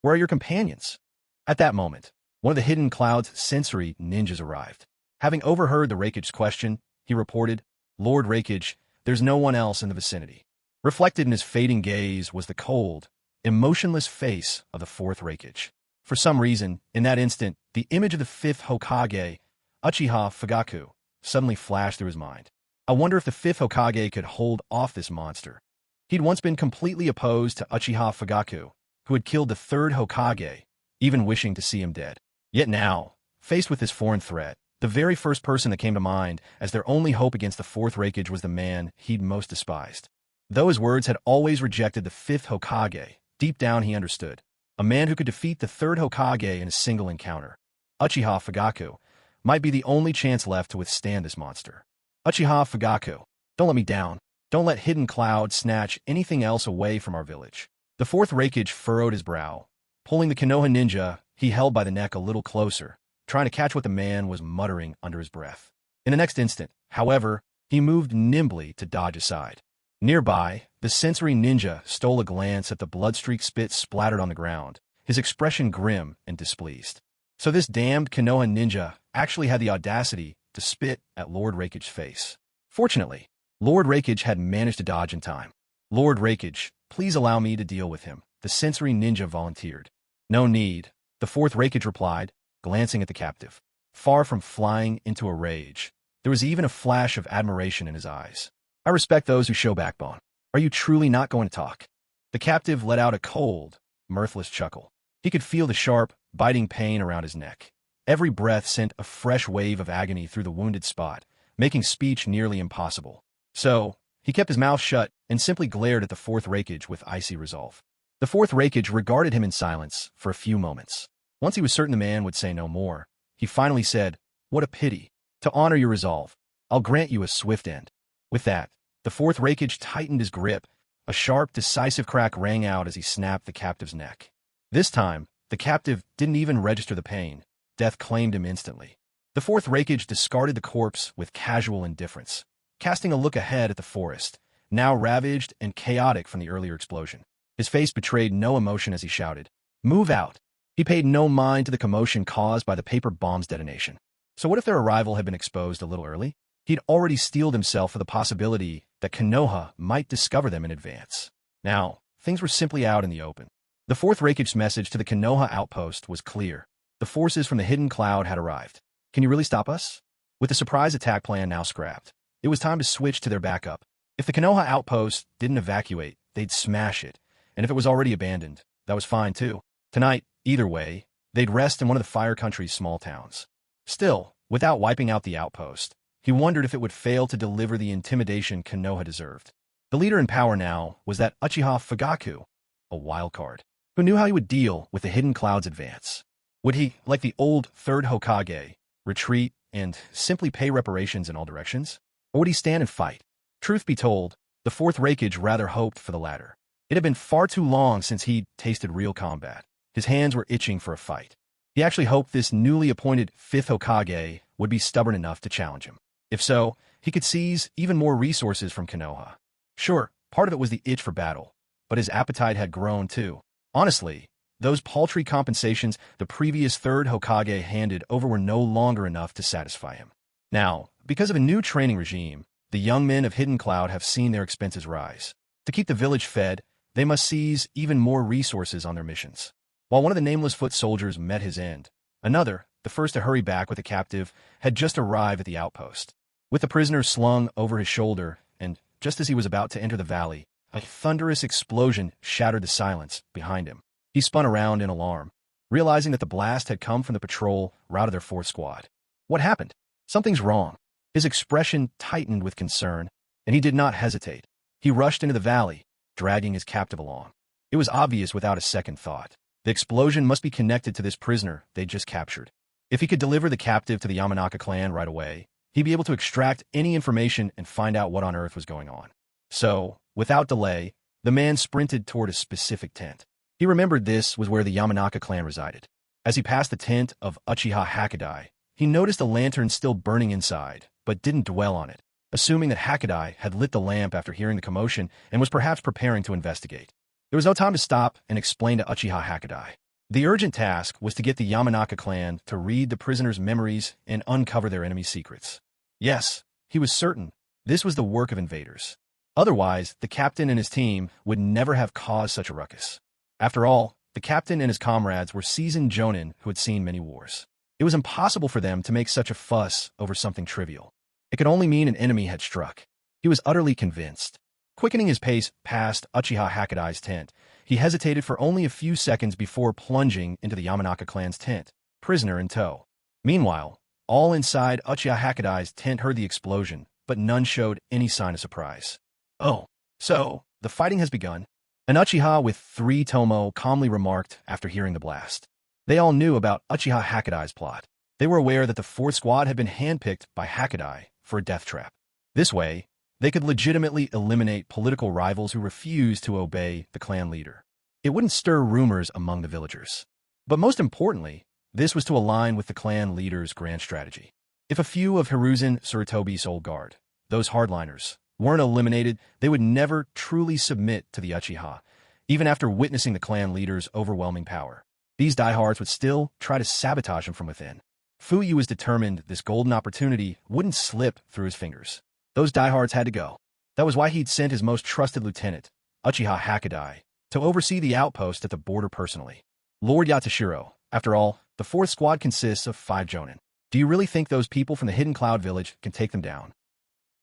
Where are your companions?" At that moment, one of the hidden cloud's sensory ninjas arrived. Having overheard the Reikage's question, he reported, "Lord Reikage, there's no one else in the vicinity." Reflected in his fading gaze was the cold, emotionless face of the fourth Reikage. For some reason, in that instant, the image of the fifth Hokage, Uchiha Fugaku, suddenly flashed through his mind. I wonder if the fifth Hokage could hold off this monster. He'd once been completely opposed to Uchiha Fugaku, who had killed the third Hokage, even wishing to see him dead. Yet now, faced with this foreign threat, the very first person that came to mind as their only hope against the fourth Reikage was the man he'd most despised. Though his words had always rejected the fifth Hokage, deep down he understood. A man who could defeat the third Hokage in a single encounter. Uchiha Fugaku might be the only chance left to withstand this monster. Uchiha Fugaku, don't let me down. Don't let Hidden Cloud snatch anything else away from our village. The fourth Reikage furrowed his brow, pulling the Konoha ninja he held by the neck a little closer, trying to catch what the man was muttering under his breath. In the next instant, however, he moved nimbly to dodge aside. Nearby, the sensory ninja stole a glance at the blood-streaked spit splattered on the ground, his expression grim and displeased. So this damned Konoha ninja actually had the audacity to spit at Lord Raikage's face. Fortunately, Lord Raikage had managed to dodge in time. "Lord Raikage, please allow me to deal with him," the sensory ninja volunteered. "No need," the fourth Raikage replied, glancing at the captive. Far from flying into a rage, there was even a flash of admiration in his eyes. "I respect those who show backbone. Are you truly not going to talk?" The captive let out a cold, mirthless chuckle. He could feel the sharp, biting pain around his neck. Every breath sent a fresh wave of agony through the wounded spot, making speech nearly impossible. So, he kept his mouth shut and simply glared at the fourth Raikage with icy resolve. The fourth Raikage regarded him in silence for a few moments. Once he was certain the man would say no more, he finally said, "What a pity. To honor your resolve, I'll grant you a swift end." With that, the fourth Raikage tightened his grip. A sharp, decisive crack rang out as he snapped the captive's neck. This time, the captive didn't even register the pain. Death claimed him instantly. The fourth Raikage discarded the corpse with casual indifference, casting a look ahead at the forest, now ravaged and chaotic from the earlier explosion. His face betrayed no emotion as he shouted, "Move out!" He paid no mind to the commotion caused by the paper bomb's detonation. So what if their arrival had been exposed a little early? He'd already steeled himself for the possibility that Konoha might discover them in advance. Now, things were simply out in the open. The fourth Raikage's message to the Konoha outpost was clear. The forces from the hidden cloud had arrived. "Can you really stop us?" With the surprise attack plan now scrapped, it was time to switch to their backup. If the Konoha outpost didn't evacuate, they'd smash it. And if it was already abandoned, that was fine too. Tonight, either way, they'd rest in one of the Fire Country's small towns. Still, without wiping out the outpost, he wondered if it would fail to deliver the intimidation Konoha deserved. The leader in power now was that Uchiha Fugaku, a wild card, who knew how he would deal with the Hidden Cloud's advance. Would he, like the old third Hokage, retreat and simply pay reparations in all directions? Or would he stand and fight? Truth be told, the fourth Raikage rather hoped for the latter. It had been far too long since he'd tasted real combat. His hands were itching for a fight. He actually hoped this newly appointed fifth Hokage would be stubborn enough to challenge him. If so, he could seize even more resources from Konoha. Sure, part of it was the itch for battle, but his appetite had grown too. Honestly, those paltry compensations the previous third Hokage handed over were no longer enough to satisfy him. Now, because of a new training regime, the young men of Hidden Cloud have seen their expenses rise. To keep the village fed, they must seize even more resources on their missions. While one of the nameless foot soldiers met his end, another, the first to hurry back with the captive, had just arrived at the outpost. With the prisoner slung over his shoulder, and just as he was about to enter the valley, a thunderous explosion shattered the silence behind him. He spun around in alarm, realizing that the blast had come from the patrol route of their fourth squad. What happened? Something's wrong. His expression tightened with concern, and he did not hesitate. He rushed into the valley, dragging his captive along. It was obvious without a second thought. The explosion must be connected to this prisoner they'd just captured. If he could deliver the captive to the Yamanaka clan right away, he'd be able to extract any information and find out what on earth was going on. So, without delay, the man sprinted toward a specific tent. He remembered this was where the Yamanaka clan resided. As he passed the tent of Uchiha Hakadai, he noticed a lantern still burning inside, but didn't dwell on it, assuming that Hakadai had lit the lamp after hearing the commotion and was perhaps preparing to investigate. There was no time to stop and explain to Uchiha Hakadai. The urgent task was to get the Yamanaka clan to read the prisoner's memories and uncover their enemy's secrets. Yes, he was certain this was the work of invaders. Otherwise, the captain and his team would never have caused such a ruckus. After all, the captain and his comrades were seasoned jonin who had seen many wars. It was impossible for them to make such a fuss over something trivial. It could only mean an enemy had struck. He was utterly convinced. Quickening his pace past Uchiha Hakadai's tent, he hesitated for only a few seconds before plunging into the Yamanaka clan's tent, prisoner in tow. Meanwhile, all inside Uchiha Hakadai's tent heard the explosion, but none showed any sign of surprise. "Oh, so, the fighting has begun?" An Uchiha with 3 tomo calmly remarked after hearing the blast. They all knew about Uchiha Hakadai's plot. They were aware that the 4th squad had been handpicked by Hakadai for a death trap. This way, they could legitimately eliminate political rivals who refused to obey the clan leader. It wouldn't stir rumors among the villagers. But most importantly, this was to align with the clan leader's grand strategy. If a few of Hiruzen Sarutobi's old guard, those hardliners, weren't eliminated, they would never truly submit to the Uchiha, even after witnessing the clan leader's overwhelming power. These diehards would still try to sabotage him from within. Fuyu was determined this golden opportunity wouldn't slip through his fingers. Those diehards had to go. That was why he'd sent his most trusted lieutenant, Uchiha Hakadai, to oversee the outpost at the border personally. Lord Yatsushiro, after all, the fourth squad consists of 5 jonin. Do you really think those people from the Hidden Cloud Village can take them down?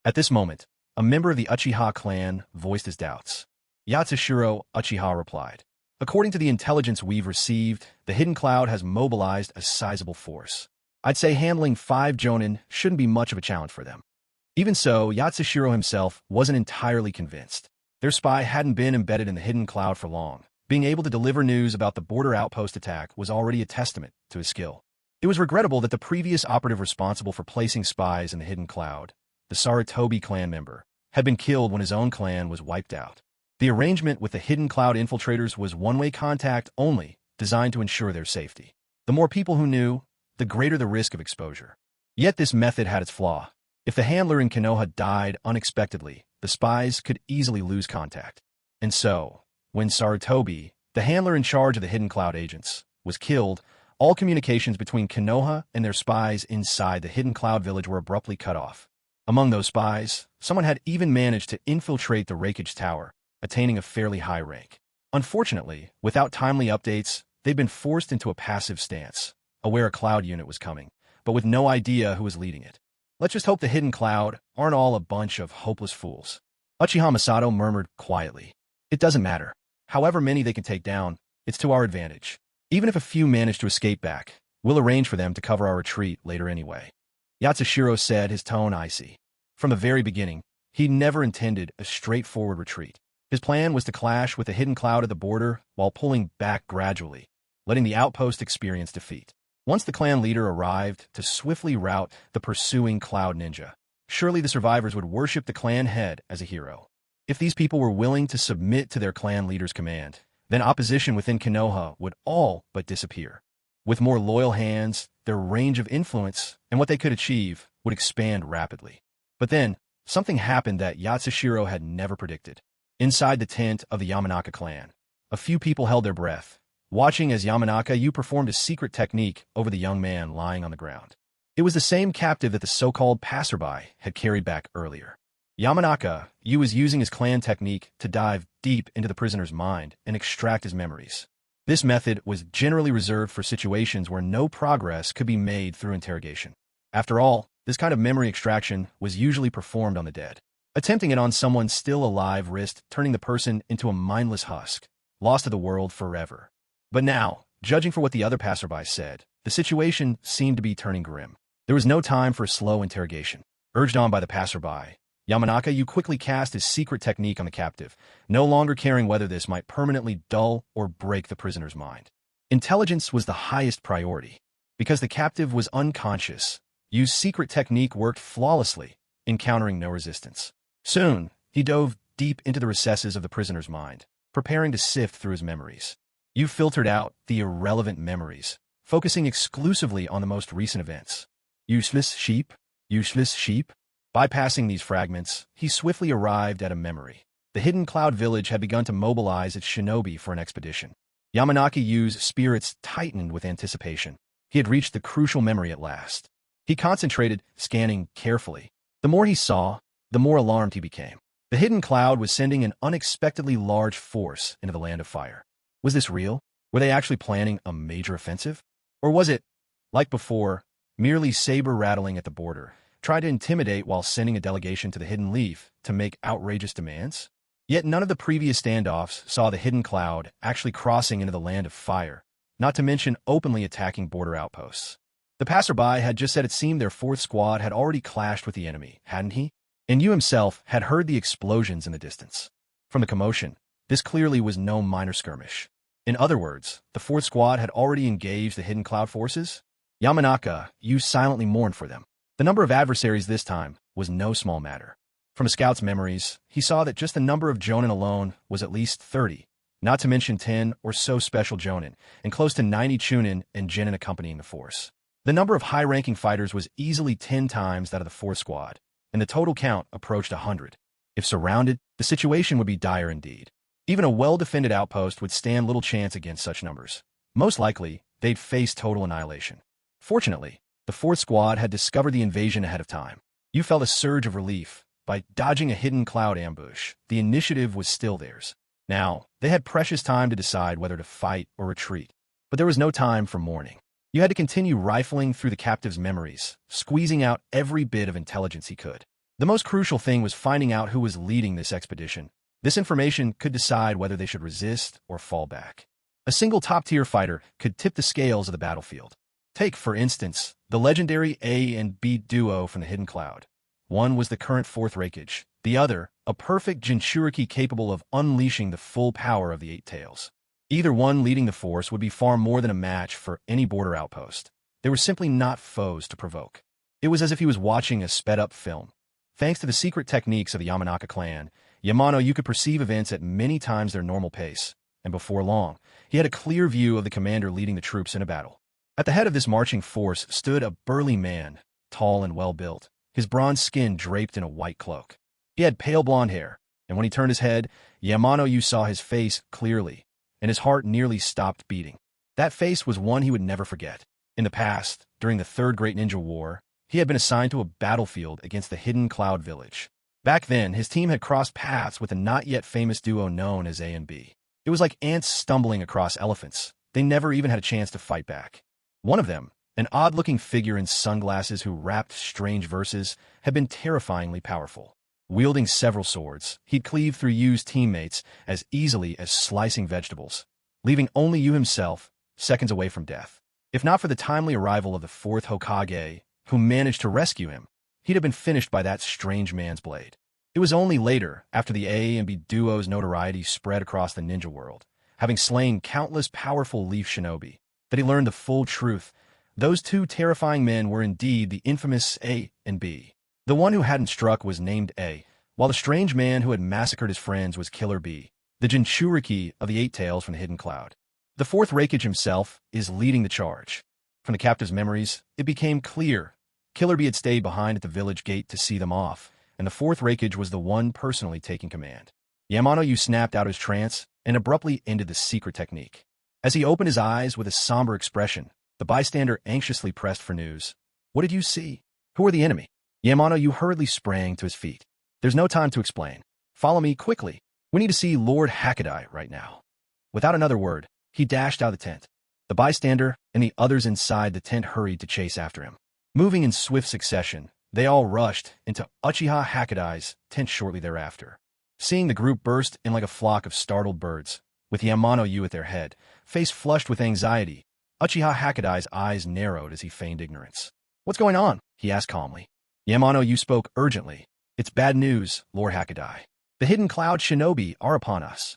At this moment, a member of the Uchiha clan voiced his doubts. Yatsushiro Uchiha replied, "According to the intelligence we've received, the Hidden Cloud has mobilized a sizable force. I'd say handling 5 jonin shouldn't be much of a challenge for them." Even so, Yatsushiro himself wasn't entirely convinced. Their spy hadn't been embedded in the Hidden Cloud for long. Being able to deliver news about the border outpost attack was already a testament to his skill. It was regrettable that the previous operative responsible for placing spies in the Hidden Cloud, the Sarutobi clan member, had been killed when his own clan was wiped out. The arrangement with the Hidden Cloud infiltrators was one-way contact only, designed to ensure their safety. The more people who knew, the greater the risk of exposure. Yet this method had its flaw. If the handler in Konoha died unexpectedly, the spies could easily lose contact. And so, when Sarutobi, the handler in charge of the Hidden Cloud agents, was killed, all communications between Konoha and their spies inside the Hidden Cloud village were abruptly cut off. Among those spies, someone had even managed to infiltrate the Raikage Tower, attaining a fairly high rank. Unfortunately, without timely updates, they'd been forced into a passive stance, aware a cloud unit was coming, but with no idea who was leading it. Let's just hope the Hidden Cloud aren't all a bunch of hopeless fools. Uchiha Masato murmured quietly. It doesn't matter. However many they can take down, it's to our advantage. Even if a few manage to escape back, we'll arrange for them to cover our retreat later anyway. Yatsushiro said, his tone icy. From the very beginning, he never intended a straightforward retreat. His plan was to clash with the Hidden Cloud at the border while pulling back gradually, letting the outpost experience defeat. Once the clan leader arrived to swiftly rout the pursuing Cloud Ninja, surely the survivors would worship the clan head as a hero. If these people were willing to submit to their clan leader's command, then opposition within Konoha would all but disappear. With more loyal hands, their range of influence and what they could achieve would expand rapidly. But then, something happened that Yatsushiro had never predicted. Inside the tent of the Yamanaka clan, a few people held their breath, watching as Yamanaka performed a secret technique over the young man lying on the ground. It was the same captive that the so-called passerby had carried back earlier. Yamanaka was using his clan technique to dive deep into the prisoner's mind and extract his memories. This method was generally reserved for situations where no progress could be made through interrogation. After all, this kind of memory extraction was usually performed on the dead. Attempting it on someone still alive risked turning the person into a mindless husk, lost to the world forever. But now, judging for what the other passerby said, the situation seemed to be turning grim. There was no time for slow interrogation. Urged on by the passerby, Yamanaka quickly cast his secret technique on the captive, no longer caring whether this might permanently dull or break the prisoner's mind. Intelligence was the highest priority. Because the captive was unconscious, Yu's secret technique worked flawlessly, encountering no resistance. Soon, he dove deep into the recesses of the prisoner's mind, preparing to sift through his memories. Yu filtered out the irrelevant memories, focusing exclusively on the most recent events. Useless sheep? Useless sheep? Bypassing these fragments, he swiftly arrived at a memory. The Hidden Cloud Village had begun to mobilize its shinobi for an expedition. Yamanaka-Yu's spirits tightened with anticipation. He had reached the crucial memory at last. He concentrated, scanning carefully. The more he saw, the more alarmed he became. The Hidden Cloud was sending an unexpectedly large force into the Land of Fire. Was this real? Were they actually planning a major offensive? Or was it, like before, merely saber-rattling at the border, trying to intimidate while sending a delegation to the Hidden Leaf to make outrageous demands? Yet none of the previous standoffs saw the Hidden Cloud actually crossing into the Land of Fire, not to mention openly attacking border outposts. The passerby had just said it seemed their fourth squad had already clashed with the enemy, hadn't he? And Yu himself had heard the explosions in the distance. From the commotion, this clearly was no minor skirmish. In other words, the fourth squad had already engaged the Hidden Cloud forces. Yamanaka silently mourned for them. The number of adversaries this time was no small matter. From a scout's memories, he saw that just the number of jonin alone was at least 30, not to mention 10 or so special jonin, and close to 90 chunin and genin accompanying the force. The number of high-ranking fighters was easily 10 times that of the fourth squad, and the total count approached 100. If surrounded, the situation would be dire indeed. Even a well-defended outpost would stand little chance against such numbers. Most likely, they'd face total annihilation. Fortunately, the 4th squad had discovered the invasion ahead of time. You felt a surge of relief. By dodging a hidden cloud ambush, the initiative was still theirs. Now, they had precious time to decide whether to fight or retreat. But there was no time for mourning. You had to continue rifling through the captive's memories, squeezing out every bit of intelligence he could. The most crucial thing was finding out who was leading this expedition. This information could decide whether they should resist or fall back. A single top-tier fighter could tip the scales of the battlefield. Take, for instance, the legendary A and B duo from the Hidden Cloud. One was the current 4th Reikage, the other, a perfect Jinchuriki capable of unleashing the full power of the 8 Tails. Either one leading the force would be far more than a match for any border outpost. They were simply not foes to provoke. It was as if he was watching a sped-up film. Thanks to the secret techniques of the Yamanaka clan, Yamano could perceive events at many times their normal pace, and before long, he had a clear view of the commander leading the troops in a battle. At the head of this marching force stood a burly man, tall and well-built, his bronze skin draped in a white cloak. He had pale blonde hair, and when he turned his head, Yamano saw his face clearly, and his heart nearly stopped beating. That face was one he would never forget. In the past, during the Third Great Ninja War, he had been assigned to a battlefield against the Hidden Cloud Village. Back then, his team had crossed paths with a not-yet-famous duo known as A and B. It was like ants stumbling across elephants. They never even had a chance to fight back. One of them, an odd-looking figure in sunglasses who rapped strange verses, had been terrifyingly powerful. Wielding several swords, he'd cleave through Yu's teammates as easily as slicing vegetables, leaving only Yu himself seconds away from death. If not for the timely arrival of the 4th Hokage, who managed to rescue him, he'd have been finished by that strange man's blade. It was only later, after the A and B duo's notoriety spread across the ninja world, having slain countless powerful Leaf Shinobi, that he learned the full truth. Those two terrifying men were indeed the infamous A and B. The one who hadn't struck was named A, while the strange man who had massacred his friends was Killer B, the Jinchuriki of the 8 Tails from the Hidden Cloud. The 4th Reikage himself is leading the charge. From the captive's memories, it became clear Killer B had stayed behind at the village gate to see them off, and the 4th Reikage was the one personally taking command. Yamano snapped out of his trance and abruptly ended the secret technique. As he opened his eyes with a somber expression, the bystander anxiously pressed for news. What did you see? Who are the enemy? Yamano hurriedly sprang to his feet. There's no time to explain. Follow me quickly. We need to see Lord Hakadai right now. Without another word, he dashed out of the tent. The bystander and the others inside the tent hurried to chase after him. Moving in swift succession, they all rushed into Uchiha Hakadai's tent shortly thereafter. Seeing the group burst in like a flock of startled birds, with Yamano at their head, face flushed with anxiety, Uchiha Hakadai's eyes narrowed as he feigned ignorance. What's going on? He asked calmly. Yamano spoke urgently. It's bad news, Lord Hakadai. The Hidden Cloud Shinobi are upon us.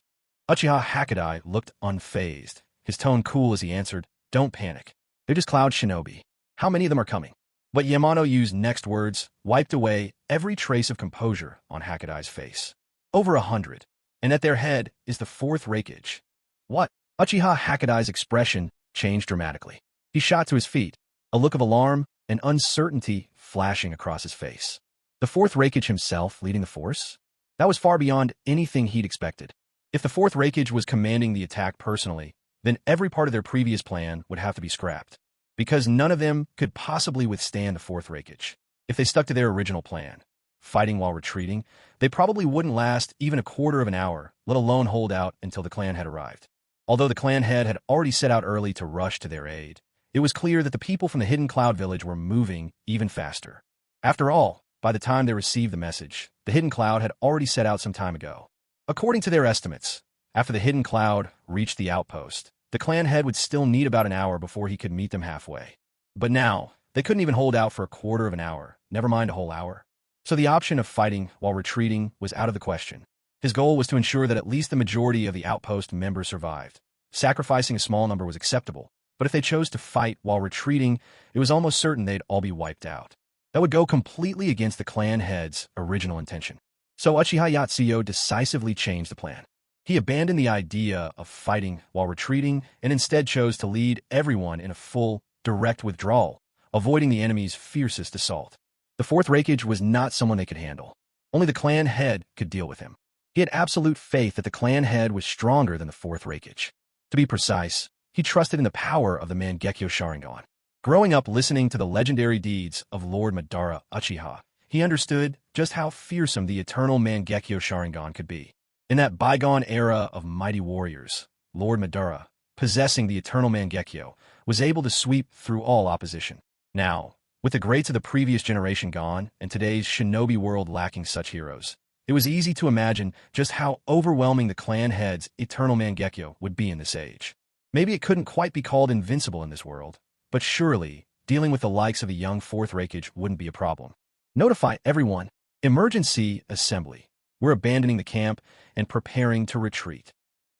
Uchiha Hakadai looked unfazed, his tone cool as he answered, Don't panic. They're just Cloud Shinobi. How many of them are coming? But Yamano's next words wiped away every trace of composure on Hakadai's face. Over 100. And at their head is the 4th Reikage. What? Uchiha Hakadai's expression changed dramatically. He shot to his feet, a look of alarm and uncertainty flashing across his face. The 4th Reikage himself leading the force? That was far beyond anything he'd expected. If the 4th Reikage was commanding the attack personally, then every part of their previous plan would have to be scrapped, because none of them could possibly withstand the 4th Reikage. If they stuck to their original plan, fighting while retreating, they probably wouldn't last even a quarter of an hour, let alone hold out until the clan had arrived. Although the clan head had already set out early to rush to their aid, it was clear that the people from the Hidden Cloud Village were moving even faster. After all, by the time they received the message, the Hidden Cloud had already set out some time ago. According to their estimates, after the Hidden Cloud reached the outpost, the clan head would still need about an hour before he could meet them halfway. But now, they couldn't even hold out for a quarter of an hour, never mind a whole hour. So the option of fighting while retreating was out of the question. His goal was to ensure that at least the majority of the outpost members survived. Sacrificing a small number was acceptable, but if they chose to fight while retreating, it was almost certain they'd all be wiped out. That would go completely against the clan head's original intention. So Uchiha Yatsuyo decisively changed the plan. He abandoned the idea of fighting while retreating and instead chose to lead everyone in a full, direct withdrawal, avoiding the enemy's fiercest assault. The 4th Reikage was not someone they could handle. Only the clan head could deal with him. He had absolute faith that the clan head was stronger than the fourth Reikage. To be precise, he trusted in the power of the Mangekyo Sharingan. Growing up listening to the legendary deeds of Lord Madara Uchiha, he understood just how fearsome the eternal Mangekyo Sharingan could be. In that bygone era of mighty warriors, Lord Madara, possessing the eternal Mangekyo, was able to sweep through all opposition. Now, with the greats of the previous generation gone and today's shinobi world lacking such heroes, it was easy to imagine just how overwhelming the clan head's eternal Mangekyo would be in this age. Maybe it couldn't quite be called invincible in this world, but surely, dealing with the likes of a young fourth Reikage wouldn't be a problem. Notify everyone. Emergency assembly. We're abandoning the camp and preparing to retreat.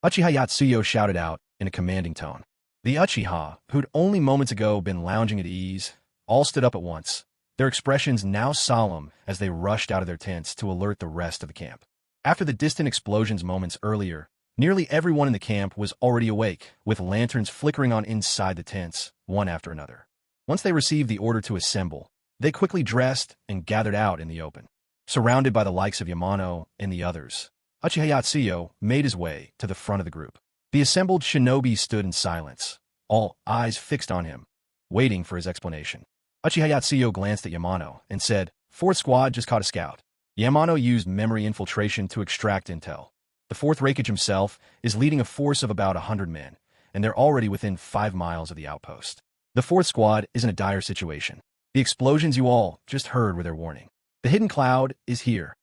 Uchiha Yatsuyo shouted out in a commanding tone. The Uchiha, who'd only moments ago been lounging at ease, all stood up at once, their expressions now solemn as they rushed out of their tents to alert the rest of the camp. After the distant explosions moments earlier, nearly everyone in the camp was already awake, with lanterns flickering on inside the tents, one after another. Once they received the order to assemble, they quickly dressed and gathered out in the open. Surrounded by the likes of Yamano and the others, Uchiha Yatsuyo made his way to the front of the group. The assembled shinobi stood in silence, all eyes fixed on him, waiting for his explanation. Uchiha Yatsuyo glanced at Yamano and said, "Fourth squad just caught a scout." Yamano used memory infiltration to extract intel. The fourth Reikage himself is leading a force of about 100 men, and they're already within 5 miles of the outpost. The fourth squad is in a dire situation. The explosions you all just heard were their warning. The hidden cloud is here.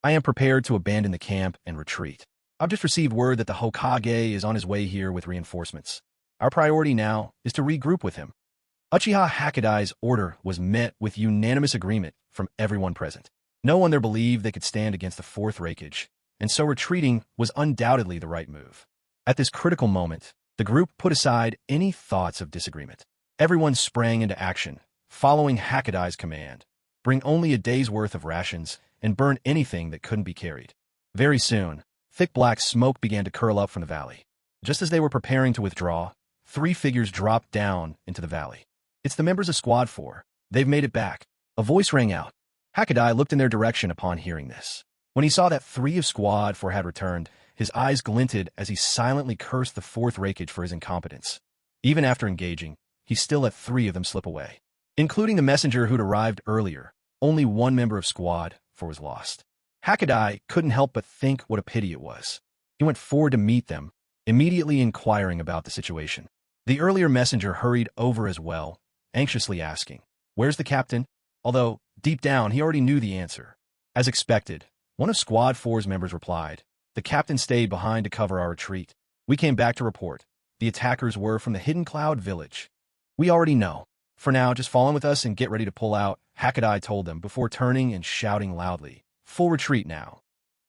I am prepared to abandon the camp and retreat. I've just received word that the Hokage is on his way here with reinforcements. Our priority now is to regroup with him. Uchiha Hakadai's order was met with unanimous agreement from everyone present. No one there believed they could stand against the fourth Reikage, and so retreating was undoubtedly the right move. At this critical moment, the group put aside any thoughts of disagreement. Everyone sprang into action, following Hakadai's command. Bring only a day's worth of rations and burn anything that couldn't be carried. Very soon, thick black smoke began to curl up from the valley. Just as they were preparing to withdraw, 3 figures dropped down into the valley. It's the members of Squad 4. They've made it back. A voice rang out. Hakadai looked in their direction upon hearing this. When he saw that 3 of Squad 4 had returned, his eyes glinted as he silently cursed the fourth Reikage for his incompetence. Even after engaging, he still let 3 of them slip away. Including the messenger who'd arrived earlier, only 1 member of Squad 4 was lost. Hakadai couldn't help but think what a pity it was. He went forward to meet them, immediately inquiring about the situation. The earlier messenger hurried over as well, anxiously asking, "Where's the captain?" Although, deep down, he already knew the answer. As expected, one of Squad 4's members replied, "The captain stayed behind to cover our retreat. We came back to report. The attackers were from the Hidden Cloud village. We already know. For now, just fall in with us and get ready to pull out," Hakadai told them before turning and shouting loudly, "Full retreat now."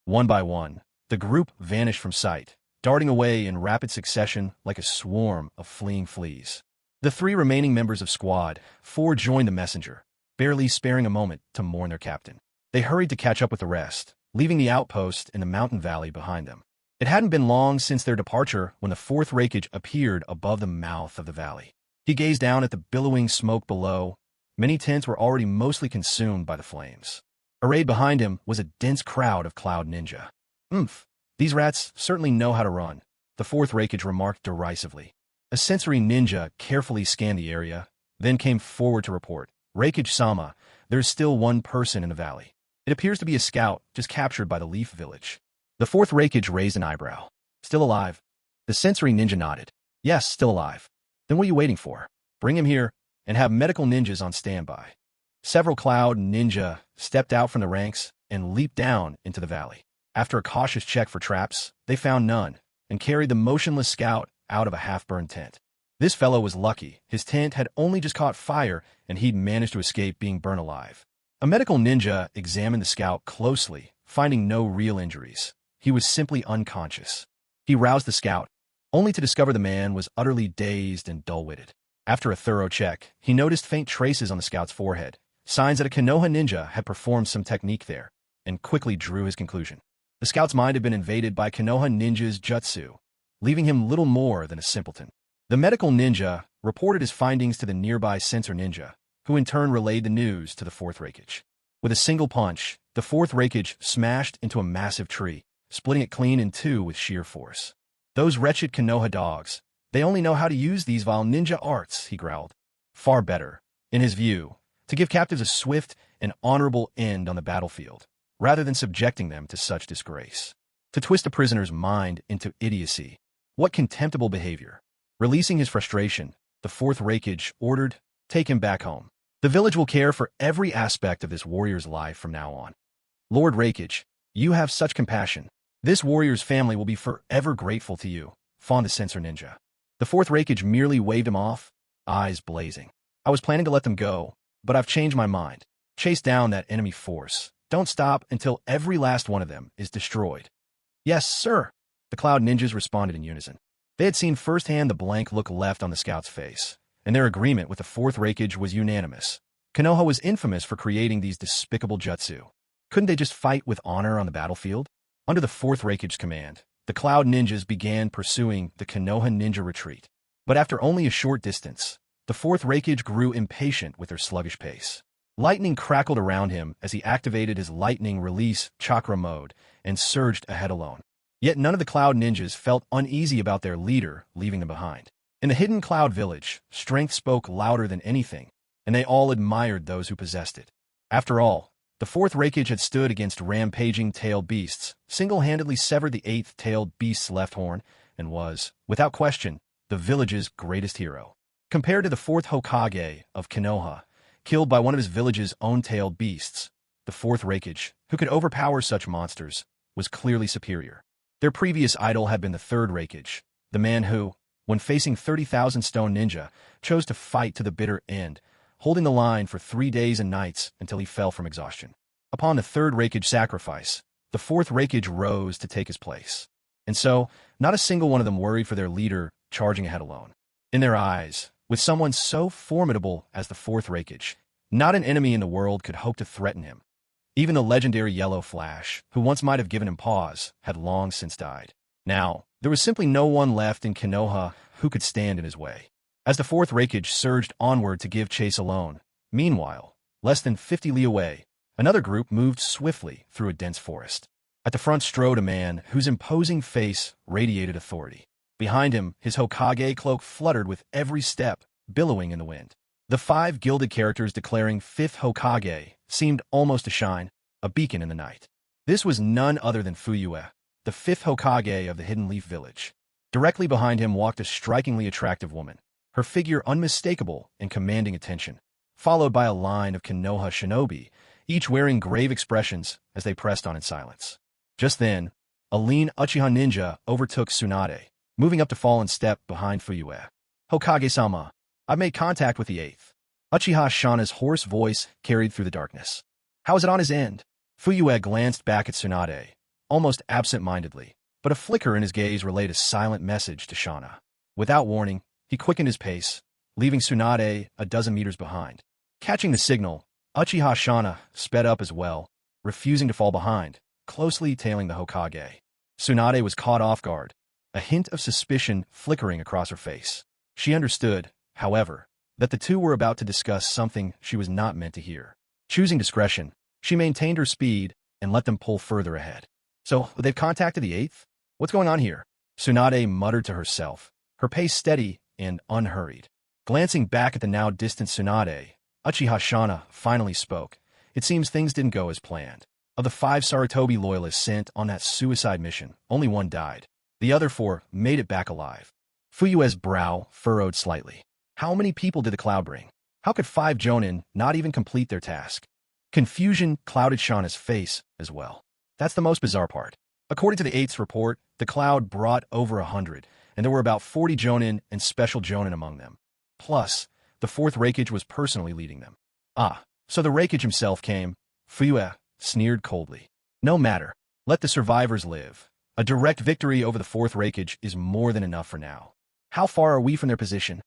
One by one, the group vanished from sight, darting away in rapid succession like a swarm of fleeing fleas. The 3 remaining members of Squad 4 joined the messenger, barely sparing a moment to mourn their captain. They hurried to catch up with the rest, leaving the outpost in the mountain valley behind them. It hadn't been long since their departure when the fourth Reikage appeared above the mouth of the valley. He gazed down at the billowing smoke below. Many tents were already mostly consumed by the flames. Arrayed behind him was a dense crowd of Cloud Ninja. These rats certainly know how to run," the fourth Reikage remarked derisively. A sensory ninja carefully scanned the area, then came forward to report, "Reikage-sama, there's still 1 person in the valley. It appears to be a scout just captured by the Leaf Village." The fourth Reikage raised an eyebrow. "Still alive?" The sensory ninja nodded. "Yes, still alive." "Then what are you waiting for? Bring him here, and have medical ninjas on standby." Several Cloud Ninja stepped out from the ranks and leaped down into the valley. After a cautious check for traps, they found none, and carried the motionless scout out of a half-burned tent. This fellow was lucky. His tent had only just caught fire, and he'd managed to escape being burned alive. A medical ninja examined the scout closely, finding no real injuries. He was simply unconscious. He roused the scout, only to discover the man was utterly dazed and dull-witted. After a thorough check, he noticed faint traces on the scout's forehead, signs that a Konoha ninja had performed some technique there, and quickly drew his conclusion. The scout's mind had been invaded by Konoha ninja's jutsu, leaving him little more than a simpleton. The medical ninja reported his findings to the nearby sensor ninja, who in turn relayed the news to the fourth Reikage. With a single punch, the fourth Reikage smashed into a massive tree, splitting it clean in two with sheer force. Those wretched Konoha dogs. They only know how to use these vile ninja arts, he growled. Far better, in his view, to give captives a swift and honorable end on the battlefield, rather than subjecting them to such disgrace. To twist a prisoner's mind into idiocy. What contemptible behavior. Releasing his frustration, the fourth Reikage ordered, "Take him back home. The village will care for every aspect of this warrior's life from now on. Lord Reikage, you have such compassion. This warrior's family will be forever grateful to you," fawned the censor ninja. The fourth Reikage merely waved him off, eyes blazing. "I was planning to let them go, but I've changed my mind. Chase down that enemy force. Don't stop until every last one of them is destroyed." "Yes, sir," the Cloud Ninjas responded in unison. They had seen firsthand the blank look left on the scout's face, and their agreement with the fourth Reikage was unanimous. Konoha was infamous for creating these despicable jutsu. Couldn't they just fight with honor on the battlefield? Under the fourth Reikage's command, the Cloud Ninjas began pursuing the Konoha ninja retreat. But after only a short distance, the fourth Reikage grew impatient with their sluggish pace. Lightning crackled around him as he activated his lightning release chakra mode and surged ahead alone. Yet none of the Cloud Ninjas felt uneasy about their leader leaving them behind. In the hidden Cloud Village, strength spoke louder than anything, and they all admired those who possessed it. After all, the fourth Reikage had stood against rampaging tailed beasts, single-handedly severed the eighth tailed beast's left horn, and was, without question, the village's greatest hero. Compared to the fourth Hokage of Konoha, killed by one of his village's own tailed beasts, the fourth Reikage, who could overpower such monsters, was clearly superior. Their previous idol had been the third Reikage, the man who, when facing 30,000 stone ninja, chose to fight to the bitter end, holding the line for 3 days and nights until he fell from exhaustion. Upon the third Reikage sacrifice, the fourth Reikage rose to take his place. And so, not a single one of them worried for their leader charging ahead alone. In their eyes, with someone so formidable as the fourth Reikage, not an enemy in the world could hope to threaten him. Even the legendary Yellow Flash, who once might have given him pause, had long since died. Now, there was simply no one left in Konoha who could stand in his way. As the fourth Reikage surged onward to give chase alone, meanwhile, less than 50 li away, another group moved swiftly through a dense forest. At the front strode a man whose imposing face radiated authority. Behind him, his Hokage cloak fluttered with every step, billowing in the wind. The 5 gilded characters declaring fifth Hokage seemed almost to shine, a beacon in the night. This was none other than Fuyue, the fifth Hokage of the Hidden Leaf Village. Directly behind him walked a strikingly attractive woman, her figure unmistakable and commanding attention, followed by a line of Konoha shinobi, each wearing grave expressions as they pressed on in silence. Just then, a lean Uchiha ninja overtook Tsunade, moving up to fall in step behind Fuyue. "Hokage-sama, I've made contact with the eighth." Uchiha Shana's hoarse voice carried through the darkness. "How is it on his end?" Fuyue glanced back at Tsunade, almost absent-mindedly, but a flicker in his gaze relayed a silent message to Shana. Without warning, he quickened his pace, leaving Tsunade a dozen meters behind. Catching the signal, Uchiha Shana sped up as well, refusing to fall behind, closely tailing the Hokage. Tsunade was caught off guard, a hint of suspicion flickering across her face. She understood, however, that the two were about to discuss something she was not meant to hear. Choosing discretion, she maintained her speed and let them pull further ahead. "So, they've contacted the eighth? What's going on here?" Tsunade muttered to herself, her pace steady and unhurried. Glancing back at the now distant Tsunade, Uchiha Shana finally spoke. "It seems things didn't go as planned. Of the 5 Sarutobi loyalists sent on that suicide mission, only one died. The other 4 made it back alive." Fuyue's brow furrowed slightly. How many people did the cloud bring? How could 5 Jonin not even complete their task? Confusion clouded Shana's face as well. That's the most bizarre part. According to the 8th's report, the cloud brought over 100, and there were about 40 Jonin and special Jonin among them. Plus, the 4th Reikage was personally leading them. "Ah, so the Reikage himself came," Fuyue sneered coldly. "No matter. Let the survivors live. A direct victory over the 4th Reikage is more than enough for now." "How far are we from their position?"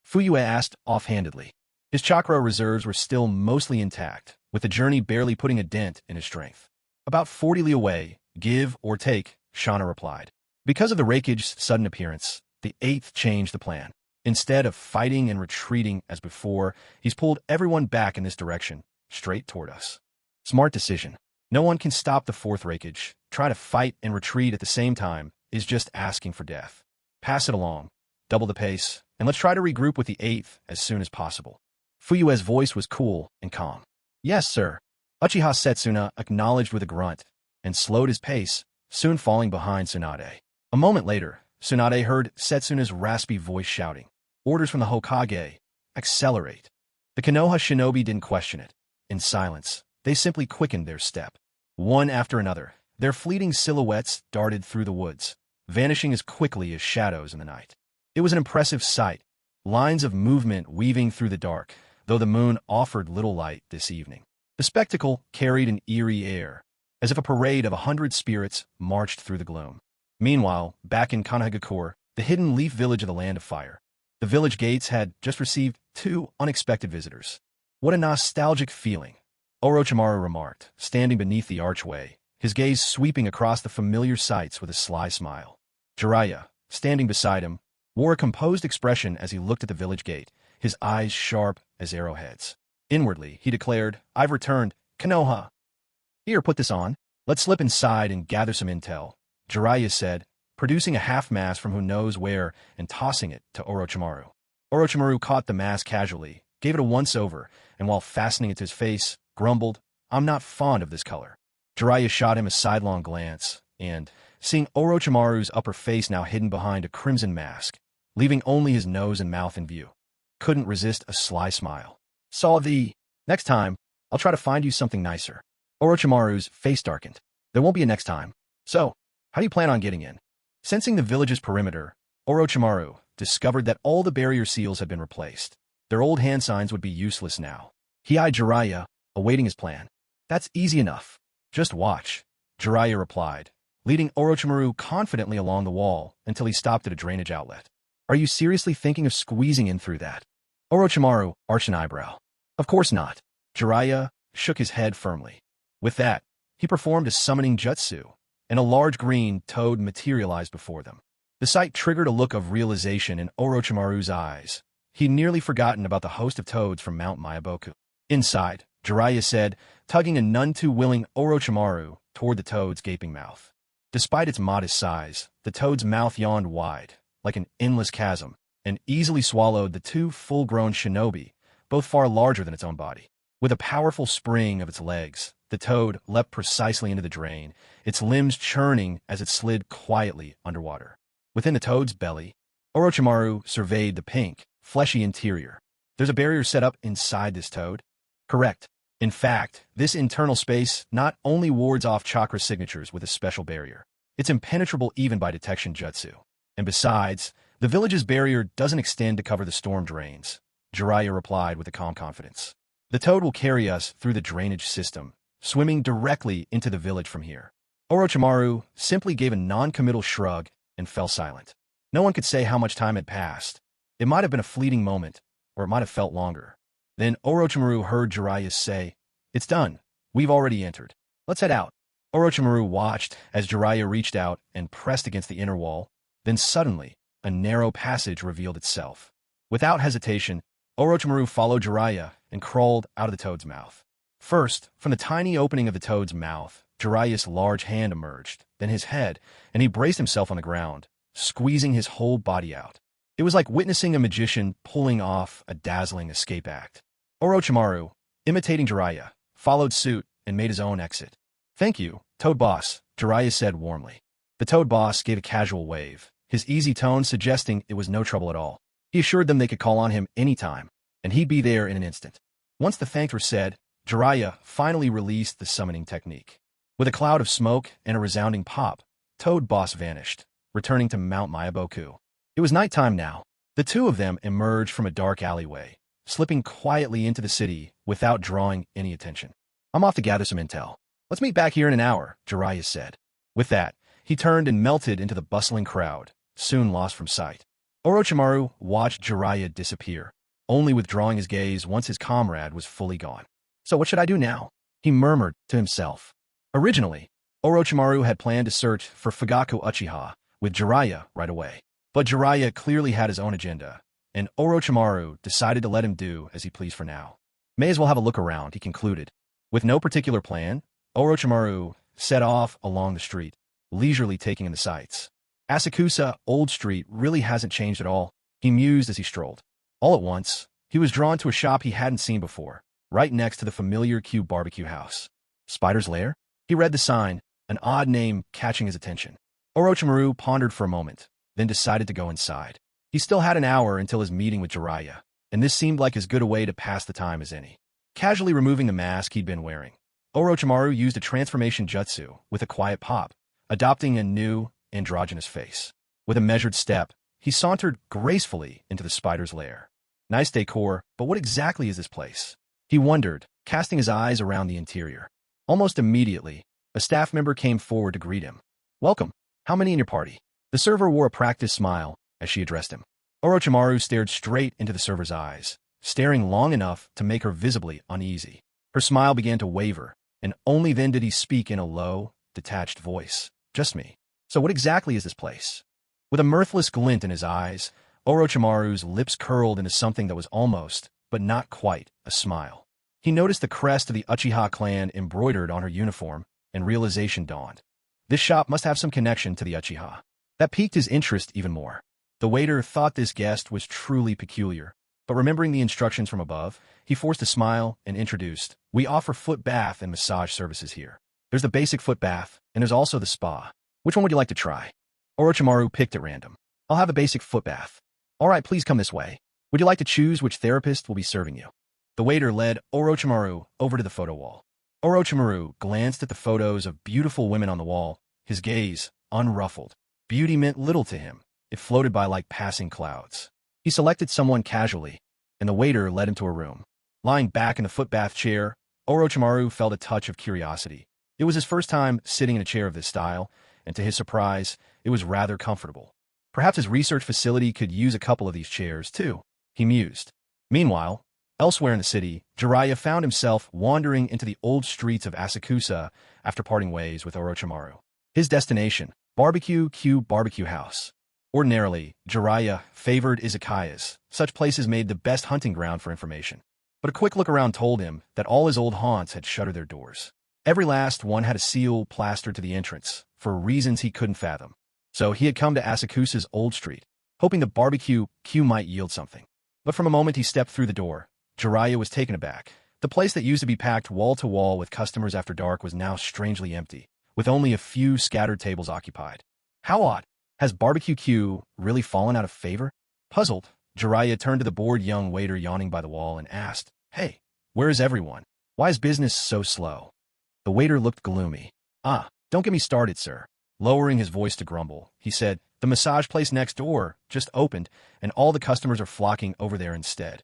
Fuyue asked offhandedly. His chakra reserves were still mostly intact, with the journey barely putting a dent in his strength. "About 40 li away, give or take," Shana replied. Because of the Reikage's sudden appearance, the 8th changed the plan. Instead of fighting and retreating as before, he's pulled everyone back in this direction, straight toward us. Smart decision. No one can stop the fourth Reikage. Try to fight and retreat at the same time is just asking for death. Pass it along, double the pace, and let's try to regroup with the eighth as soon as possible. Fuyue's voice was cool and calm. Yes, sir. Uchiha Setsuna acknowledged with a grunt and slowed his pace, soon falling behind Tsunade. A moment later, Tsunade heard Setsuna's raspy voice shouting, "Orders from the Hokage. Accelerate." The Konoha shinobi didn't question it. In silence, they simply quickened their step. One after another, their fleeting silhouettes darted through the woods, vanishing as quickly as shadows in the night. It was an impressive sight, lines of movement weaving through the dark, though the moon offered little light this evening. The spectacle carried an eerie air, as if a parade of 100 spirits marched through the gloom. Meanwhile, back in Kanahagakure, the hidden leaf village of the Land of Fire, the village gates had just received 2 unexpected visitors. What a nostalgic feeling, Orochimaru remarked, standing beneath the archway, his gaze sweeping across the familiar sights with a sly smile. Jiraiya, standing beside him, wore a composed expression as he looked at the village gate, his eyes sharp as arrowheads. Inwardly, he declared, "I've returned, Konoha." "Here, put this on. Let's slip inside and gather some intel," Jiraiya said, producing a half-mask from who knows where and tossing it to Orochimaru. Orochimaru caught the mask casually, gave it a once-over, and while fastening it to his face, grumbled, "I'm not fond of this color." Jiraiya shot him a sidelong glance, and, seeing Orochimaru's upper face now hidden behind a crimson mask, leaving only his nose and mouth in view, couldn't resist a sly smile. "Saw the... Next time, I'll try to find you something nicer." Orochimaru's face darkened. "There won't be a next time. So, how do you plan on getting in?" Sensing the village's perimeter, Orochimaru discovered that all the barrier seals had been replaced. Their old hand signs would be useless now. He eyed Jiraiya, awaiting his plan. "That's easy enough. Just watch," Jiraiya replied, leading Orochimaru confidently along the wall until he stopped at a drainage outlet. "Are you seriously thinking of squeezing in through that?" Orochimaru arched an eyebrow. "Of course not." Jiraiya shook his head firmly. With that, he performed a summoning jutsu, and a large green toad materialized before them. The sight triggered a look of realization in Orochimaru's eyes. He'd nearly forgotten about the host of toads from Mount Myaboku. "Inside," Jiraiya said, tugging a none too willing Orochimaru toward the toad's gaping mouth. Despite its modest size, the toad's mouth yawned wide, like an endless chasm, and easily swallowed the 2 full-grown shinobi, both far larger than its own body. With a powerful spring of its legs, the toad leapt precisely into the drain, its limbs churning as it slid quietly underwater. Within the toad's belly, Orochimaru surveyed the pink, fleshy interior. "There's a barrier set up inside this toad?" "Correct. In fact, this internal space not only wards off chakra signatures with a special barrier, it's impenetrable even by detection jutsu. And besides, the village's barrier doesn't extend to cover the storm drains," Jiraiya replied with a calm confidence. "The toad will carry us through the drainage system, swimming directly into the village from here." Orochimaru simply gave a non-committal shrug and fell silent. No one could say how much time had passed. It might have been a fleeting moment, or it might have felt longer. Then Orochimaru heard Jiraiya say, "It's done. We've already entered. Let's head out." Orochimaru watched as Jiraiya reached out and pressed against the inner wall. Then suddenly, a narrow passage revealed itself. Without hesitation, Orochimaru followed Jiraiya and crawled out of the toad's mouth. First, from the tiny opening of the toad's mouth, Jiraiya's large hand emerged, then his head, and he braced himself on the ground, squeezing his whole body out. It was like witnessing a magician pulling off a dazzling escape act. Orochimaru, imitating Jiraiya, followed suit and made his own exit. "Thank you, Toad Boss," Jiraiya said warmly. The Toad Boss gave a casual wave, his easy tone suggesting it was no trouble at all. He assured them they could call on him any time, and he'd be there in an instant. Once the thanks were said, Jiraiya finally released the summoning technique. With a cloud of smoke and a resounding pop, Toad Boss vanished, returning to Mount Myaboku. It was nighttime now. The 2 of them emerged from a dark alleyway, slipping quietly into the city without drawing any attention. "I'm off to gather some intel. Let's meet back here in an hour," Jiraiya said. With that, he turned and melted into the bustling crowd, soon lost from sight. Orochimaru watched Jiraiya disappear, only withdrawing his gaze once his comrade was fully gone. "So what should I do now?" he murmured to himself. Originally, Orochimaru had planned to search for Fugaku Uchiha with Jiraiya right away. But Jiraiya clearly had his own agenda, and Orochimaru decided to let him do as he pleased for now. "May as well have a look around," he concluded. With no particular plan, Orochimaru set off along the street, leisurely taking in the sights. Asakusa Old Street really hasn't changed at all, he mused as he strolled. All at once, he was drawn to a shop he hadn't seen before, right next to the familiar Q barbecue house. Spider's Lair? He read the sign, an odd name catching his attention. Orochimaru pondered for a moment, then decided to go inside. He still had an hour until his meeting with Jiraiya, and this seemed like as good a way to pass the time as any. Casually removing the mask he'd been wearing, Orochimaru used a transformation jutsu with a quiet pop, adopting a new, androgynous face. With a measured step, he sauntered gracefully into the spider's lair. Nice decor, but what exactly is this place? He wondered, casting his eyes around the interior. Almost immediately, a staff member came forward to greet him. Welcome. How many in your party? The server wore a practiced smile as she addressed him. Orochimaru stared straight into the server's eyes, staring long enough to make her visibly uneasy. Her smile began to waver, and only then did he speak in a low, detached voice. Just me. So what exactly is this place? With a mirthless glint in his eyes, Orochimaru's lips curled into something that was almost, but not quite, a smile. He noticed the crest of the Uchiha clan embroidered on her uniform, and realization dawned. This shop must have some connection to the Uchiha. That piqued his interest even more. The waiter thought this guest was truly peculiar, but remembering the instructions from above, he forced a smile and introduced, "We offer foot bath and massage services here. There's the basic foot bath, and there's also the spa. Which one would you like to try?" Orochimaru picked at random. "I'll have a basic foot bath." "All right, please come this way. Would you like to choose which therapist will be serving you?" The waiter led Orochimaru over to the photo wall. Orochimaru glanced at the photos of beautiful women on the wall, his gaze unruffled. Beauty meant little to him. It floated by like passing clouds. He selected someone casually, and the waiter led him to a room. Lying back in the foot bath chair, Orochimaru felt a touch of curiosity. It was his first time sitting in a chair of this style, and to his surprise, it was rather comfortable. Perhaps his research facility could use a couple of these chairs, too, he mused. Meanwhile, elsewhere in the city, Jiraiya found himself wandering into the old streets of Asakusa after parting ways with Orochimaru. His destination, Barbecue Q Barbecue House. Ordinarily, Jiraiya favored izakayas. Such places made the best hunting ground for information. But a quick look around told him that all his old haunts had shuttered their doors. Every last one had a seal plastered to the entrance, for reasons he couldn't fathom. So he had come to Asakusa's old street, hoping the barbecue Q might yield something. But from the moment he stepped through the door, Jiraiya was taken aback. The place that used to be packed wall to wall with customers after dark was now strangely empty, with only a few scattered tables occupied. How odd! Has Barbecue Q really fallen out of favor? Puzzled, Jiraiya turned to the bored young waiter yawning by the wall and asked, "Hey, where is everyone? Why is business so slow?" The waiter looked gloomy. Don't get me started, sir." Lowering his voice to grumble, he said, "The massage place next door just opened, and all the customers are flocking over there instead."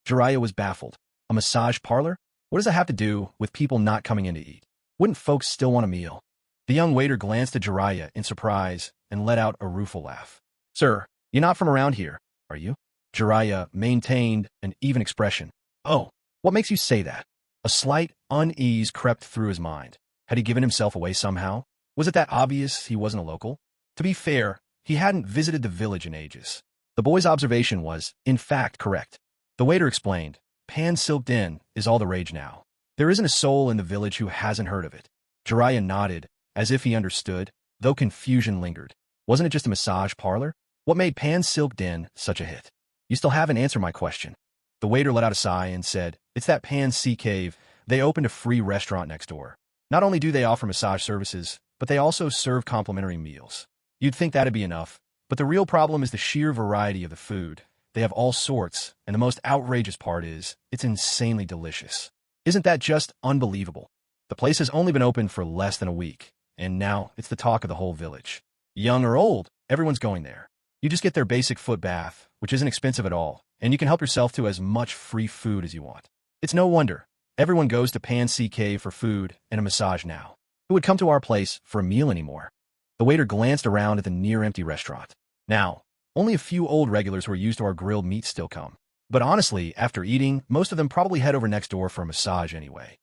Jiraiya was baffled. A massage parlor? What does that have to do with people not coming in to eat? Wouldn't folks still want a meal? The young waiter glanced at Jiraiya in surprise and let out a rueful laugh. "Sir, you're not from around here, are you?" Jiraiya maintained an even expression. "Oh, what makes you say that?" A slight unease crept through his mind. Had he given himself away somehow? Was it that obvious he wasn't a local? To be fair, he hadn't visited the village in ages. The boy's observation was, in fact, correct. The waiter explained, "Pan-silked in is all the rage now. There isn't a soul in the village who hasn't heard of it." Jiraiya nodded, as if he understood, though confusion lingered. Wasn't it just a massage parlor? What made Pan-silked in such a hit? "You still haven't answered my question." The waiter let out a sigh and said, "It's that Pan-Sea Cave. They opened a free restaurant next door. Not only do they offer massage services, but they also serve complimentary meals. You'd think that'd be enough, but the real problem is the sheer variety of the food. They have all sorts, and the most outrageous part is, it's insanely delicious. Isn't that just unbelievable? The place has only been open for less than a week, and now it's the talk of the whole village. Young or old, everyone's going there. You just get their basic foot bath, which isn't expensive at all, and you can help yourself to as much free food as you want. It's no wonder everyone goes to Pan-Sea Cave for food and a massage now. Who would come to our place for a meal anymore?" The waiter glanced around at the near-empty restaurant. Now, only a few old regulars who are used to our grilled meat still come. But honestly, after eating, most of them probably head over next door for a massage anyway.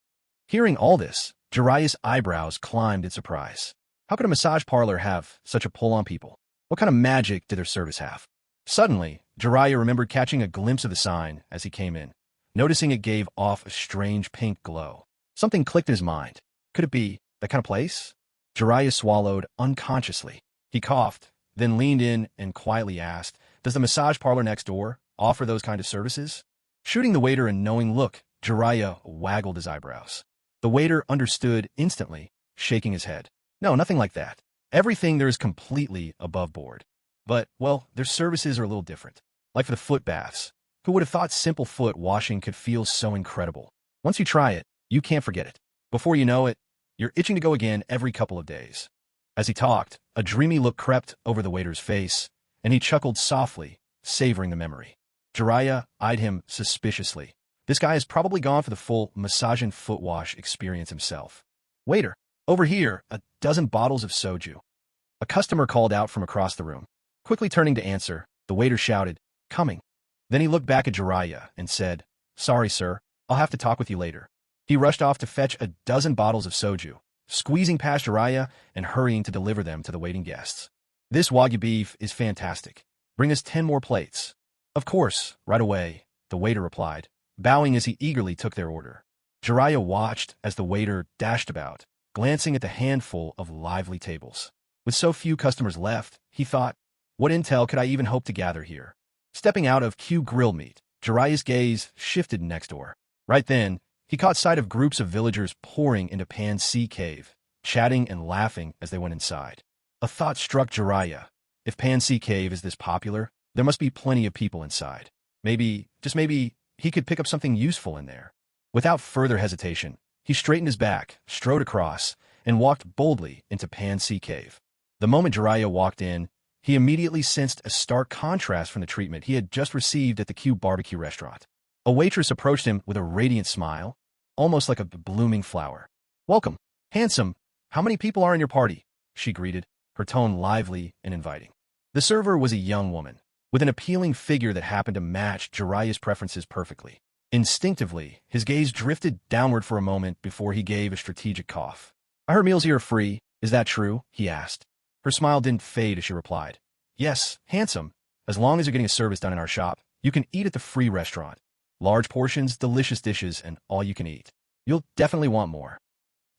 Hearing all this, Jiraiya's eyebrows climbed in surprise. How could a massage parlor have such a pull on people? What kind of magic did their service have? Suddenly, Jiraiya remembered catching a glimpse of the sign as he came in, noticing it gave off a strange pink glow. Something clicked in his mind. Could it be that kind of place? Jiraiya swallowed unconsciously. He coughed, then leaned in and quietly asked, does the massage parlor next door offer those kind of services? Shooting the waiter a knowing look, Jiraiya waggled his eyebrows. The waiter understood instantly, shaking his head. No, nothing like that. Everything there is completely above board. But, well, their services are a little different. Like for the foot baths. Who would have thought simple foot washing could feel so incredible? Once you try it, you can't forget it. Before you know it, you're itching to go again every couple of days. As he talked, a dreamy look crept over the waiter's face, and he chuckled softly, savoring the memory. Jiraiya eyed him suspiciously. This guy has probably gone for the full massage and foot wash experience himself. Waiter, over here, a dozen bottles of soju. A customer called out from across the room. Quickly turning to answer, the waiter shouted, coming. Then he looked back at Jiraiya and said, sorry, sir, I'll have to talk with you later. He rushed off to fetch a dozen bottles of soju, squeezing past Jiraiya and hurrying to deliver them to the waiting guests. This wagyu beef is fantastic. Bring us 10 more plates. Of course, right away, the waiter replied, bowing as he eagerly took their order. Jiraiya watched as the waiter dashed about, glancing at the handful of lively tables. With so few customers left, he thought, what intel could I even hope to gather here? Stepping out of Q grill meat, Jiraiya's gaze shifted next door. Right then, he caught sight of groups of villagers pouring into Pan Sea Cave, chatting and laughing as they went inside. A thought struck Jiraiya. If Pan Sea Cave is this popular, there must be plenty of people inside. Maybe, just maybe, he could pick up something useful in there. Without further hesitation, he straightened his back, strode across, and walked boldly into Pan Sea Cave. The moment Jiraiya walked in, he immediately sensed a stark contrast from the treatment he had just received at the Q barbecue restaurant. A waitress approached him with a radiant smile, almost like a blooming flower. Welcome, handsome. How many people are in your party? She greeted, her tone lively and inviting. The server was a young woman, with an appealing figure that happened to match Jiraiya's preferences perfectly. Instinctively, his gaze drifted downward for a moment before he gave a strategic cough. I heard meals here are free. Is that true? He asked. Her smile didn't fade as she replied. Yes, handsome. As long as you're getting a service done in our shop, you can eat at the free restaurant. Large portions, delicious dishes, and all you can eat. You'll definitely want more.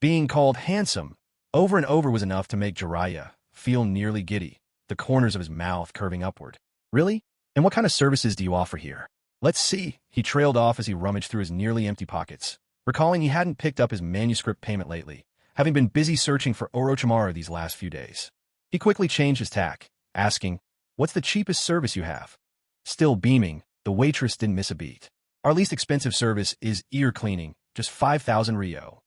Being called handsome over and over was enough to make Jiraiya feel nearly giddy, the corners of his mouth curving upward. Really? And what kind of services do you offer here? Let's see. He trailed off as he rummaged through his nearly empty pockets, recalling he hadn't picked up his manuscript payment lately, having been busy searching for Orochimaru these last few days. He quickly changed his tack, asking, what's the cheapest service you have? Still beaming, the waitress didn't miss a beat. Our least expensive service is ear cleaning, just 5,000 ryo.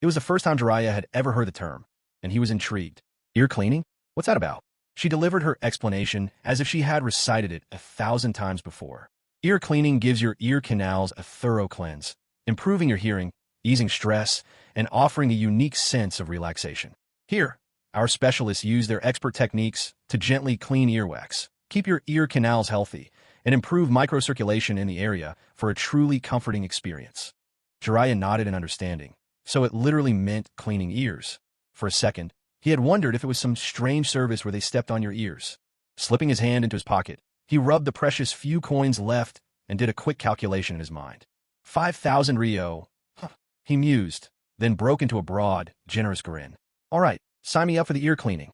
It was the first time Jiraiya had ever heard the term, and he was intrigued. Ear cleaning? What's that about? She delivered her explanation as if she had recited it 1,000 times before. Ear cleaning gives your ear canals a thorough cleanse, improving your hearing, easing stress, and offering a unique sense of relaxation. Here, our specialists use their expert techniques to gently clean earwax, keep your ear canals healthy, and improve microcirculation in the area for a truly comforting experience. Jiraiya nodded in understanding, so it literally meant cleaning ears. For a second, he had wondered if it was some strange service where they stepped on your ears. Slipping his hand into his pocket, he rubbed the precious few coins left and did a quick calculation in his mind. 5,000 ryo. Huh, he mused, then broke into a broad, generous grin. All right, sign me up for the ear cleaning.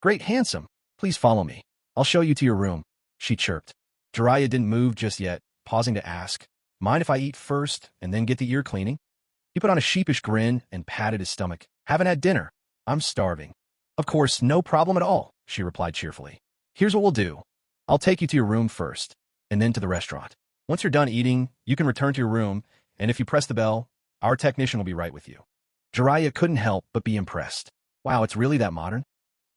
Great, handsome. Please follow me. I'll show you to your room, she chirped. Jiraiya didn't move just yet, pausing to ask, mind if I eat first and then get the ear cleaning? He put on a sheepish grin and patted his stomach. Haven't had dinner. I'm starving. Of course, no problem at all, she replied cheerfully. Here's what we'll do. I'll take you to your room first, and then to the restaurant. Once you're done eating, you can return to your room, and if you press the bell, our technician will be right with you. Jiraiya couldn't help but be impressed. Wow, it's really that modern?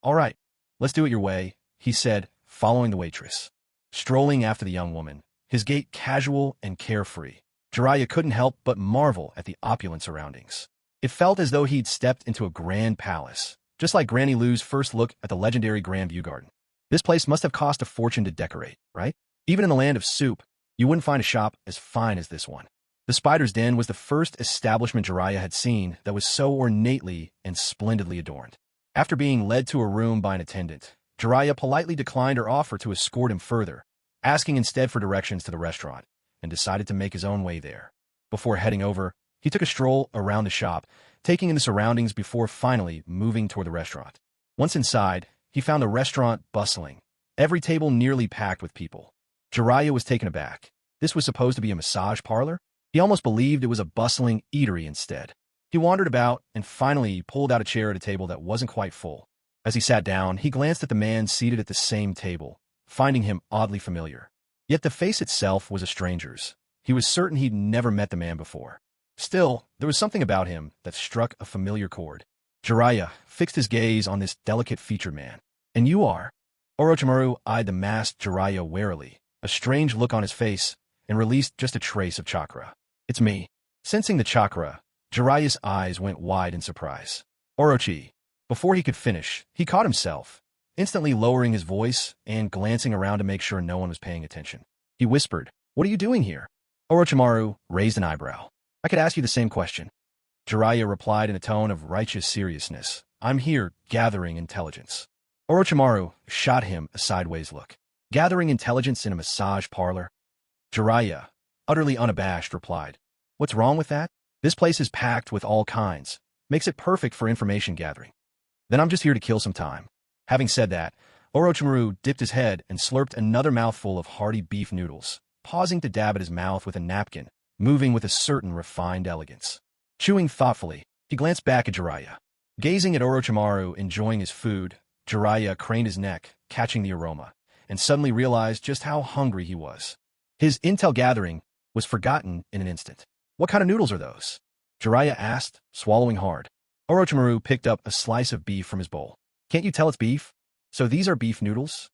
All right, let's do it your way, he said, following the waitress. Strolling after the young woman, his gait casual and carefree, Jiraiya couldn't help but marvel at the opulent surroundings. It felt as though he'd stepped into a grand palace, just like Granny Lou's first look at the legendary Grand View Garden. This place must have cost a fortune to decorate, right? Even in the land of soup, you wouldn't find a shop as fine as this one. The Spider's Den was the first establishment Jiraiya had seen that was so ornately and splendidly adorned. After being led to a room by an attendant, Jiraiya politely declined her offer to escort him further, asking instead for directions to the restaurant, and decided to make his own way there. Before heading over, he took a stroll around the shop, taking in the surroundings before finally moving toward the restaurant. Once inside, he found the restaurant bustling, every table nearly packed with people. Jiraiya was taken aback. This was supposed to be a massage parlor? He almost believed it was a bustling eatery instead. He wandered about and finally pulled out a chair at a table that wasn't quite full. As he sat down, he glanced at the man seated at the same table, finding him oddly familiar. Yet the face itself was a stranger's. He was certain he'd never met the man before. Still, there was something about him that struck a familiar chord. Jiraiya fixed his gaze on this delicate-featured man. "And you are?" Orochimaru eyed the masked Jiraiya warily, a strange look on his face, and released just a trace of chakra. "It's me." Sensing the chakra, Jiraiya's eyes went wide in surprise. "Orochi." Before he could finish, he caught himself, instantly lowering his voice and glancing around to make sure no one was paying attention. He whispered, "What are you doing here?" Orochimaru raised an eyebrow. "I could ask you the same question." Jiraiya replied in a tone of righteous seriousness, "I'm here gathering intelligence." Orochimaru shot him a sideways look. "Gathering intelligence in a massage parlor?" Jiraiya, utterly unabashed, replied, "What's wrong with that? This place is packed with all kinds. Makes it perfect for information gathering. Then I'm just here to kill some time." Having said that, Orochimaru dipped his head and slurped another mouthful of hearty beef noodles, pausing to dab at his mouth with a napkin, moving with a certain refined elegance. Chewing thoughtfully, he glanced back at Jiraiya. Gazing at Orochimaru enjoying his food, Jiraiya craned his neck, catching the aroma, and suddenly realized just how hungry he was. His intel gathering was forgotten in an instant. "What kind of noodles are those?" Jiraiya asked, swallowing hard. Orochimaru picked up a slice of beef from his bowl. "Can't you tell it's beef? So these are beef noodles?"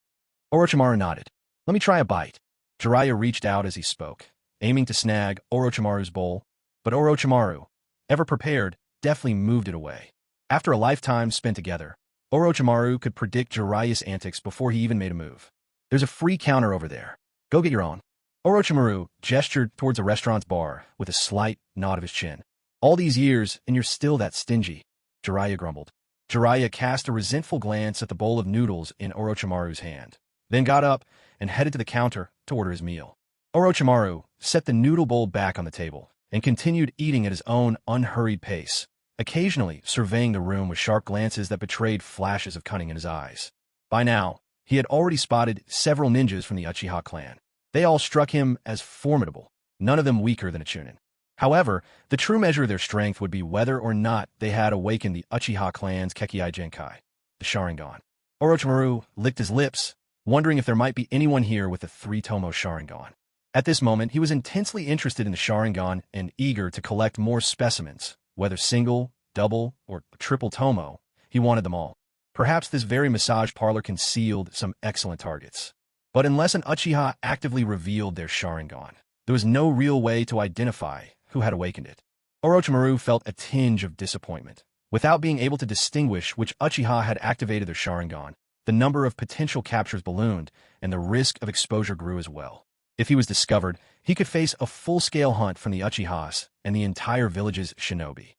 Orochimaru nodded. "Let me try a bite." Jiraiya reached out as he spoke, aiming to snag Orochimaru's bowl, but Orochimaru, ever prepared, deftly moved it away. After a lifetime spent together, Orochimaru could predict Jiraiya's antics before he even made a move. "There's a free counter over there. Go get your own." Orochimaru gestured towards the restaurant's bar with a slight nod of his chin. "All these years, and you're still that stingy," Jiraiya grumbled. Jiraiya cast a resentful glance at the bowl of noodles in Orochimaru's hand, then got up and headed to the counter to order his meal. Orochimaru set the noodle bowl back on the table and continued eating at his own unhurried pace, occasionally surveying the room with sharp glances that betrayed flashes of cunning in his eyes. By now, he had already spotted several ninjas from the Uchiha clan. They all struck him as formidable, none of them weaker than a Chunin. However, the true measure of their strength would be whether or not they had awakened the Uchiha clan's Kekkei Genkai, the Sharingan. Orochimaru licked his lips, wondering if there might be anyone here with the three-tomo Sharingan. At this moment, he was intensely interested in the Sharingan and eager to collect more specimens, whether single, double, or triple tomo. He wanted them all. Perhaps this very massage parlor concealed some excellent targets. But unless an Uchiha actively revealed their Sharingan, there was no real way to identify who had awakened it. Orochimaru felt a tinge of disappointment. Without being able to distinguish which Uchiha had activated their Sharingan, the number of potential captures ballooned, and the risk of exposure grew as well. If he was discovered, he could face a full-scale hunt from the Uchihas and the entire village's shinobi.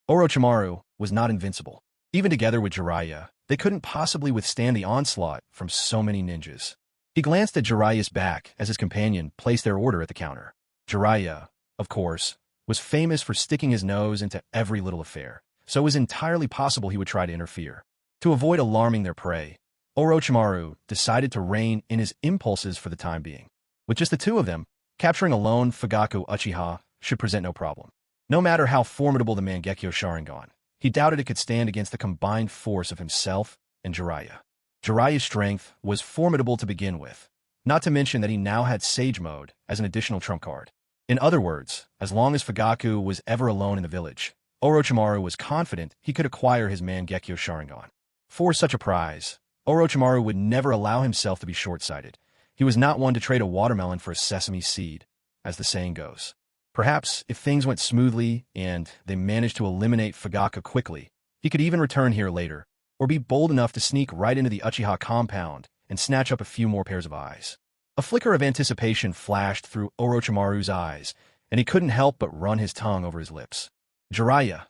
Orochimaru, was not invincible. Even together with Jiraiya, they couldn't possibly withstand the onslaught from so many ninjas. He glanced at Jiraiya's back as his companion placed their order at the counter. Jiraiya, of course, was famous for sticking his nose into every little affair, so it was entirely possible he would try to interfere. To avoid alarming their prey, Orochimaru decided to rein in his impulses for the time being. With just the two of them, capturing a lone Fugaku Uchiha should present no problem. No matter how formidable the Mangekyo Sharingan, he doubted it could stand against the combined force of himself and Jiraiya. Jiraiya's strength was formidable to begin with, not to mention that he now had Sage Mode as an additional trump card. In other words, as long as Fugaku was ever alone in the village, Orochimaru was confident he could acquire his Mangekyo Sharingan. For such a prize, Orochimaru would never allow himself to be short-sighted. He was not one to trade a watermelon for a sesame seed, as the saying goes. Perhaps, if things went smoothly and they managed to eliminate Fugaku quickly, he could even return here later, or be bold enough to sneak right into the Uchiha compound and snatch up a few more pairs of eyes. A flicker of anticipation flashed through Orochimaru's eyes, and he couldn't help but run his tongue over his lips. Jiraiya,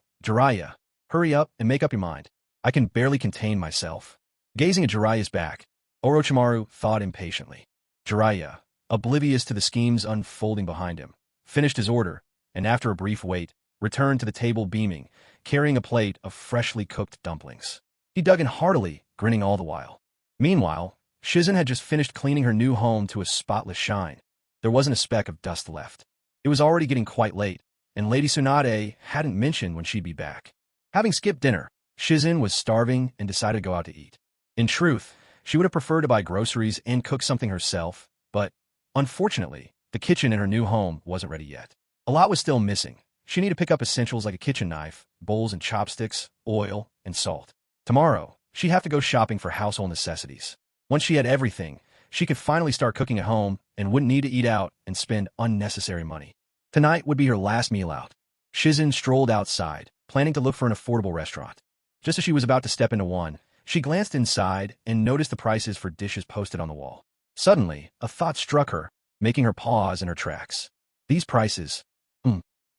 hurry up and make up your mind. I can barely contain myself." Gazing at Jiraiya's back, Orochimaru thought impatiently. Jiraiya, oblivious to the schemes unfolding behind him, finished his order, and after a brief wait, returned to the table beaming, carrying a plate of freshly cooked dumplings. He dug in heartily, grinning all the while. Meanwhile, Shizen had just finished cleaning her new home to a spotless shine. There wasn't a speck of dust left. It was already getting quite late, and Lady Tsunade hadn't mentioned when she'd be back. Having skipped dinner, Shizen was starving and decided to go out to eat. In truth, she would have preferred to buy groceries and cook something herself, but, unfortunately, the kitchen in her new home wasn't ready yet. A lot was still missing. She needed to pick up essentials like a kitchen knife, bowls and chopsticks, oil, and salt. Tomorrow, she'd have to go shopping for household necessities. Once she had everything, she could finally start cooking at home and wouldn't need to eat out and spend unnecessary money. Tonight would be her last meal out. Shizen strolled outside, planning to look for an affordable restaurant. Just as she was about to step into one, she glanced inside and noticed the prices for dishes posted on the wall. Suddenly, a thought struck her, making her pause in her tracks. These prices.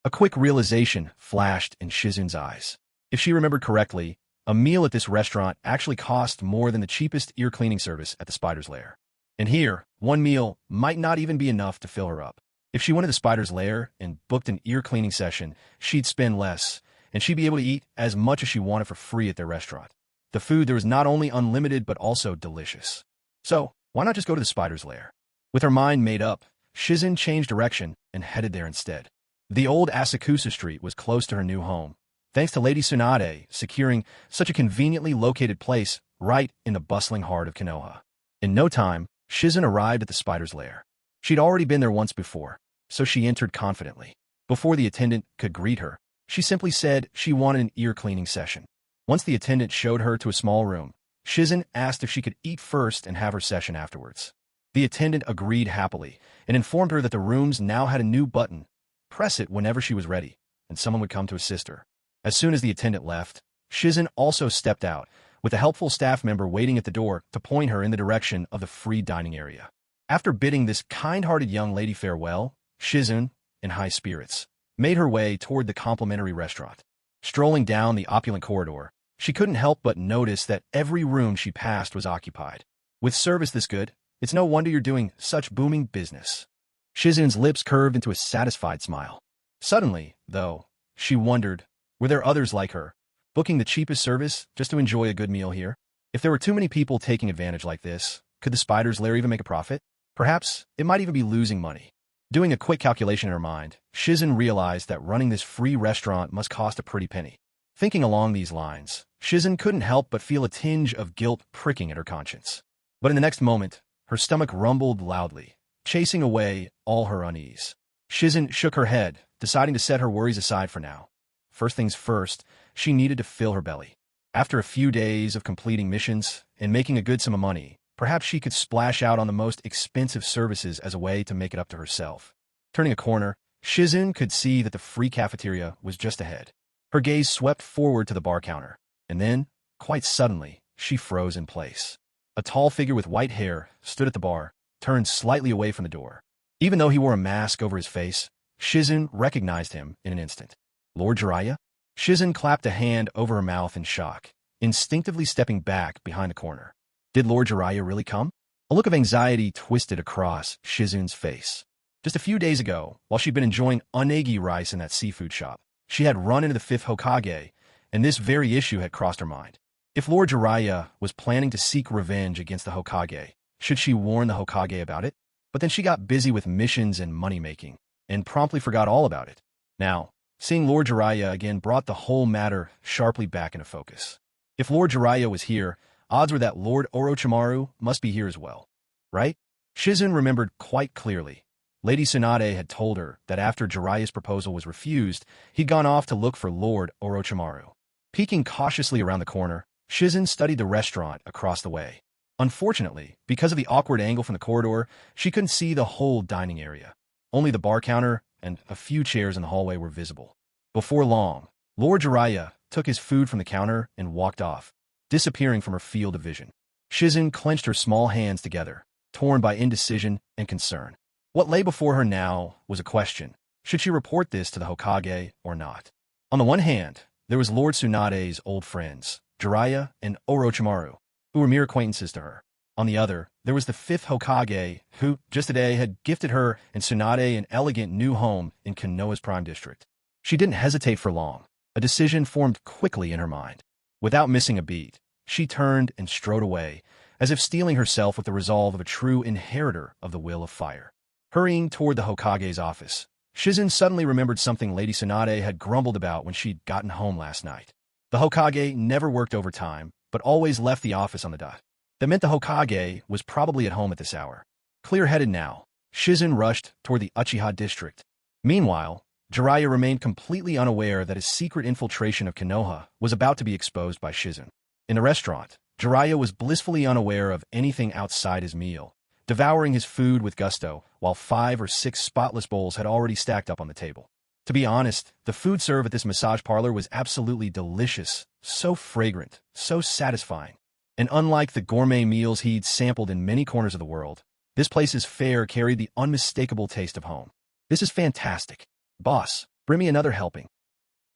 A quick realization flashed in Shizen's eyes. If she remembered correctly, a meal at this restaurant actually cost more than the cheapest ear cleaning service at the spider's lair. And here, one meal might not even be enough to fill her up. If she went to the spider's lair and booked an ear cleaning session, she'd spend less, and she'd be able to eat as much as she wanted for free at their restaurant. The food there was not only unlimited but also delicious. So, why not just go to the spider's lair? With her mind made up, Shizen changed direction and headed there instead. The old Asakusa Street was close to her new home, thanks to Lady Tsunade securing such a conveniently located place right in the bustling heart of Konoha. In no time, Shizen arrived at the spider's lair. She'd already been there once before, so she entered confidently. Before the attendant could greet her, she simply said she wanted an ear cleaning session. Once the attendant showed her to a small room, Shizen asked if she could eat first and have her session afterwards. The attendant agreed happily and informed her that the rooms now had a new button. Press it whenever she was ready, and someone would come to assist her. As soon as the attendant left, Shizen also stepped out, with a helpful staff member waiting at the door to point her in the direction of the free dining area. After bidding this kind-hearted young lady farewell, Shizen, in high spirits, made her way toward the complimentary restaurant. Strolling down the opulent corridor, she couldn't help but notice that every room she passed was occupied. With service this good, it's no wonder you're doing such booming business. Shizen's lips curved into a satisfied smile. Suddenly, though, she wondered, were there others like her, booking the cheapest service just to enjoy a good meal here? If there were too many people taking advantage like this, could the spider's lair even make a profit? Perhaps it might even be losing money. Doing a quick calculation in her mind, Shizen realized that running this free restaurant must cost a pretty penny. Thinking along these lines, Shizen couldn't help but feel a tinge of guilt pricking at her conscience. But in the next moment, her stomach rumbled loudly, chasing away all her unease. Shizen shook her head, deciding to set her worries aside for now. First things first, she needed to fill her belly. After a few days of completing missions and making a good sum of money, perhaps she could splash out on the most expensive services as a way to make it up to herself. Turning a corner, Shizen could see that the free cafeteria was just ahead. Her gaze swept forward to the bar counter, and then, quite suddenly, she froze in place. A tall figure with white hair stood at the bar, turned slightly away from the door. Even though he wore a mask over his face, Shizen recognized him in an instant. Lord Jiraiya? Shizen clapped a hand over her mouth in shock, instinctively stepping back behind the corner. Did Lord Jiraiya really come? A look of anxiety twisted across Shizen's face. Just a few days ago, while she'd been enjoying onagi rice in that seafood shop, she had run into the fifth Hokage, and this very issue had crossed her mind. If Lord Jiraiya was planning to seek revenge against the Hokage, should she warn the Hokage about it? But then she got busy with missions and money-making, and promptly forgot all about it. Now, seeing Lord Jiraiya again brought the whole matter sharply back into focus. If Lord Jiraiya was here, odds were that Lord Orochimaru must be here as well, right? Shizen remembered quite clearly. Lady Tsunade had told her that after Jiraiya's proposal was refused, he'd gone off to look for Lord Orochimaru. Peeking cautiously around the corner, Shizen studied the restaurant across the way. Unfortunately, because of the awkward angle from the corridor, she couldn't see the whole dining area. Only the bar counter and a few chairs in the hallway were visible. Before long, Lord Jiraiya took his food from the counter and walked off, disappearing from her field of vision. Shizen clenched her small hands together, torn by indecision and concern. What lay before her now was a question. Should she report this to the Hokage or not? On the one hand, there was Lord Tsunade's old friends, Jiraiya and Orochimaru, who were mere acquaintances to her. On the other, there was the fifth Hokage, who, just today, had gifted her and Tsunade an elegant new home in Konoha's Prime District. She didn't hesitate for long. A decision formed quickly in her mind. Without missing a beat, she turned and strode away, as if steeling herself with the resolve of a true inheritor of the will of fire. Hurrying toward the Hokage's office, Shizen suddenly remembered something Lady Tsunade had grumbled about when she'd gotten home last night. The Hokage never worked overtime, but always left the office on the dot. That meant the Hokage was probably at home at this hour. Clear-headed now, Shizen rushed toward the Uchiha district. Meanwhile, Jiraiya remained completely unaware that his secret infiltration of Konoha was about to be exposed by Shizen. In the restaurant, Jiraiya was blissfully unaware of anything outside his meal, devouring his food with gusto, while 5 or 6 spotless bowls had already stacked up on the table. To be honest, the food served at this massage parlor was absolutely delicious, so fragrant, so satisfying. And unlike the gourmet meals he'd sampled in many corners of the world, this place's fare carried the unmistakable taste of home. This is fantastic. Boss, bring me another helping.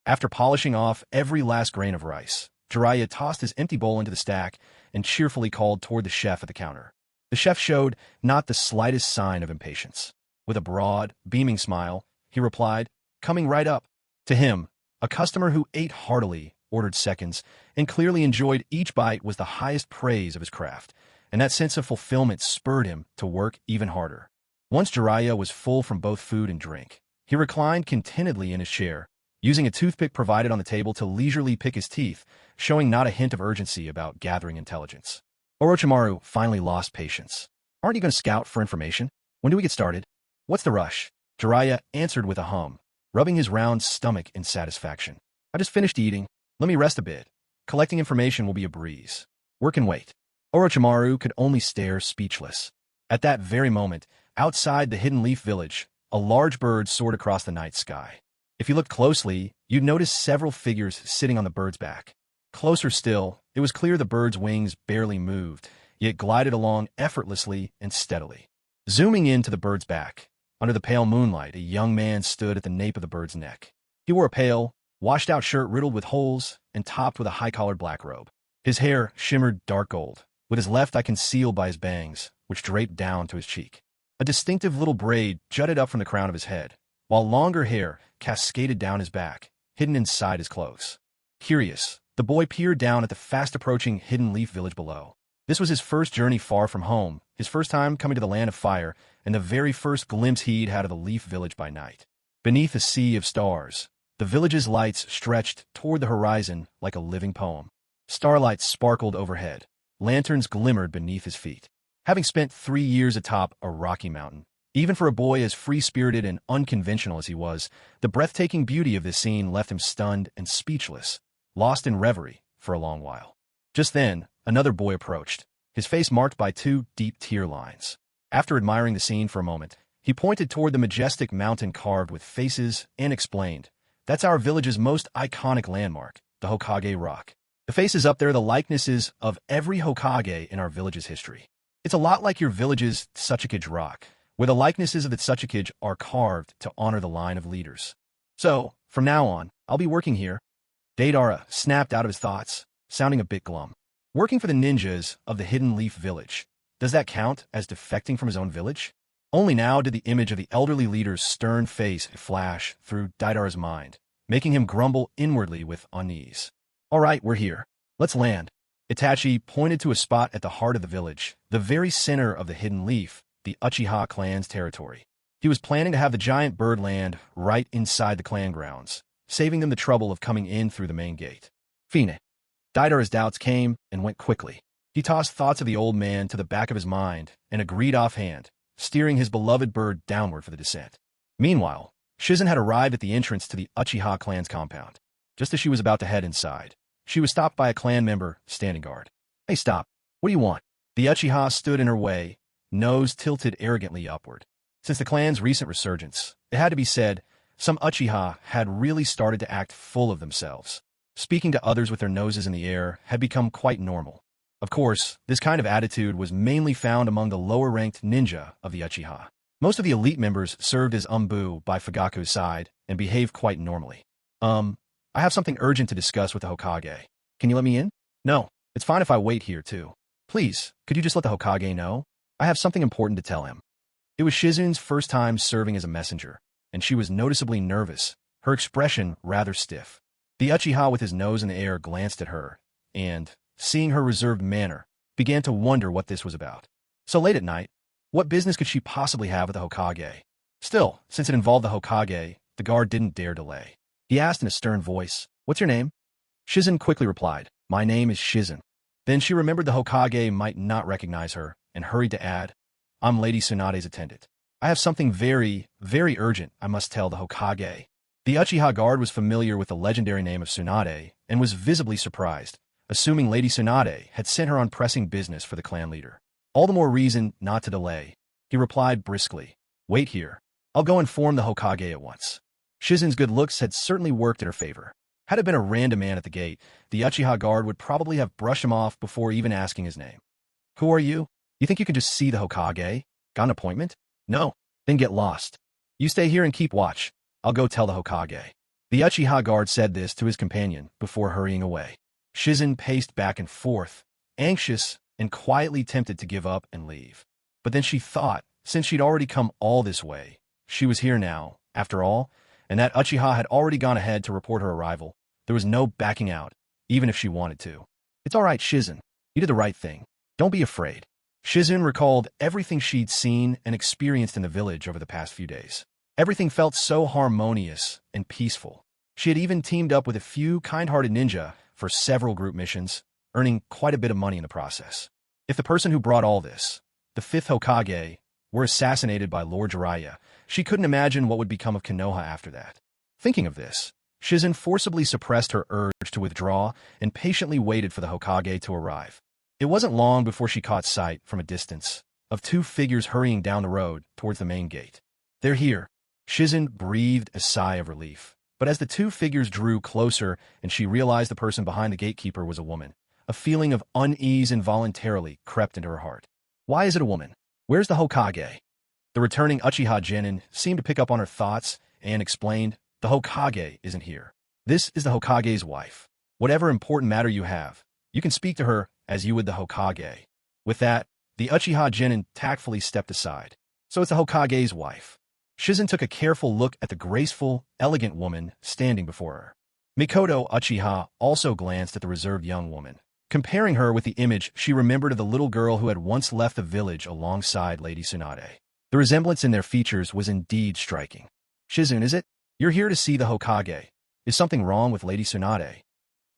After polishing off every last grain of rice, Jiraiya tossed his empty bowl into the stack and cheerfully called toward the chef at the counter. The chef showed not the slightest sign of impatience. With a broad, beaming smile, he replied, coming right up. To him, a customer who ate heartily, ordered seconds, and clearly enjoyed each bite was the highest praise of his craft, and that sense of fulfillment spurred him to work even harder. Once Jiraiya was full from both food and drink, he reclined contentedly in his chair, using a toothpick provided on the table to leisurely pick his teeth, showing not a hint of urgency about gathering intelligence. Orochimaru finally lost patience. Aren't you going to scout for information? When do we get started? What's the rush? Jiraiya answered with a hum, rubbing his round stomach in satisfaction. I just finished eating. Let me rest a bit. Collecting information will be a breeze. Work and wait. Orochimaru could only stare speechless. At that very moment, outside the Hidden Leaf Village, a large bird soared across the night sky. If you looked closely, you'd notice several figures sitting on the bird's back. Closer still, it was clear the bird's wings barely moved, yet glided along effortlessly and steadily. Zooming in to the bird's back, under the pale moonlight, a young man stood at the nape of the bird's neck. He wore a pale, washed-out shirt riddled with holes and topped with a high-collared black robe. His hair shimmered dark gold, with his left eye concealed by his bangs, which draped down to his cheek. A distinctive little braid jutted up from the crown of his head, while longer hair cascaded down his back, hidden inside his clothes. Curious, the boy peered down at the fast-approaching Hidden Leaf Village below. This was his first journey far from home, his first time coming to the Land of Fire, and the very first glimpse he'd had of the Leaf Village by night. Beneath a sea of stars, the village's lights stretched toward the horizon like a living poem. Starlight sparkled overhead. Lanterns glimmered beneath his feet. Having spent 3 years atop a rocky mountain, even for a boy as free-spirited and unconventional as he was, the breathtaking beauty of this scene left him stunned and speechless, lost in reverie for a long while. Just then, another boy approached, his face marked by 2 deep tear lines. After admiring the scene for a moment, he pointed toward the majestic mountain carved with faces and explained, "That's our village's most iconic landmark, the Hokage Rock. The faces up there, the likenesses of every Hokage in our village's history. It's a lot like your village's Tsuchikage Rock, where the likenesses of the Tsuchikage are carved to honor the line of leaders. So, from now on, I'll be working here." Deidara snapped out of his thoughts, sounding a bit glum. Working for the ninjas of the Hidden Leaf Village. Does that count as defecting from his own village? Only now did the image of the elderly leader's stern face flash through Deidara's mind, making him grumble inwardly with unease. "All right, we're here. Let's land." Itachi pointed to a spot at the heart of the village, the very center of the Hidden Leaf, the Uchiha clan's territory. He was planning to have the giant bird land right inside the clan grounds, saving them the trouble of coming in through the main gate. Fine. Deidara's doubts came and went quickly. He tossed thoughts of the old man to the back of his mind and agreed offhand, steering his beloved bird downward for the descent. Meanwhile, Shizen had arrived at the entrance to the Uchiha clan's compound. Just as she was about to head inside, she was stopped by a clan member standing guard. "Hey, stop. What do you want?" The Uchiha stood in her way, nose tilted arrogantly upward. Since the clan's recent resurgence, it had to be said, some Uchiha had really started to act full of themselves. Speaking to others with their noses in the air had become quite normal. Of course, this kind of attitude was mainly found among the lower-ranked ninja of the Uchiha. Most of the elite members served as umbu by Fugaku's side and behaved quite normally. I have something urgent to discuss with the Hokage. Can you let me in?" "No, it's fine if I wait here, too. Please, could you just let the Hokage know? I have something important to tell him." It was Shizen's first time serving as a messenger, and she was noticeably nervous, her expression rather stiff. The Uchiha with his nose in the air glanced at her, and, seeing her reserved manner, began to wonder what this was about. So late at night, what business could she possibly have with the Hokage? Still, since it involved the Hokage, the guard didn't dare delay. He asked in a stern voice, "What's your name?" Shizen quickly replied, "My name is Shizen." Then she remembered the Hokage might not recognize her, and hurried to add, "I'm Lady Tsunade's attendant. I have something very, very urgent I must tell the Hokage." The Uchiha guard was familiar with the legendary name of Tsunade, and was visibly surprised, assuming Lady Tsunade had sent her on pressing business for the clan leader. All the more reason not to delay. He replied briskly, "Wait here. I'll go inform the Hokage at once." Shizen's good looks had certainly worked in her favor. Had it been a random man at the gate, the Uchiha guard would probably have brushed him off before even asking his name. "Who are you? You think you can just see the Hokage? Got an appointment? No? Then get lost. You stay here and keep watch. I'll go tell the Hokage." The Uchiha guard said this to his companion before hurrying away. Shizen paced back and forth, anxious and quietly tempted to give up and leave. But then she thought, since she'd already come all this way, she was here now, after all, and that Uchiha had already gone ahead to report her arrival. There was no backing out, even if she wanted to. "It's all right, Shizen. You did the right thing. Don't be afraid." Shizen recalled everything she'd seen and experienced in the village over the past few days. Everything felt so harmonious and peaceful. She had even teamed up with a few kind-hearted ninja for several group missions, earning quite a bit of money in the process. If the person who brought all this, the fifth Hokage, were assassinated by Lord Jiraiya, she couldn't imagine what would become of Konoha after that. Thinking of this, Shizen forcibly suppressed her urge to withdraw and patiently waited for the Hokage to arrive. It wasn't long before she caught sight, from a distance, of two figures hurrying down the road towards the main gate. "They're here." Shizen breathed a sigh of relief. But as the two figures drew closer and she realized the person behind the gatekeeper was a woman, a feeling of unease involuntarily crept into her heart. Why is it a woman? Where's the Hokage? The returning Uchiha genin seemed to pick up on her thoughts and explained, "The Hokage isn't here. This is the Hokage's wife. Whatever important matter you have, you can speak to her as you would the Hokage." With that, the Uchiha genin tactfully stepped aside. So it's the Hokage's wife. Shizen took a careful look at the graceful, elegant woman standing before her. Mikoto Uchiha also glanced at the reserved young woman, comparing her with the image she remembered of the little girl who had once left the village alongside Lady Tsunade. The resemblance in their features was indeed striking. "Shizen, is it? You're here to see the Hokage. Is something wrong with Lady Tsunade?"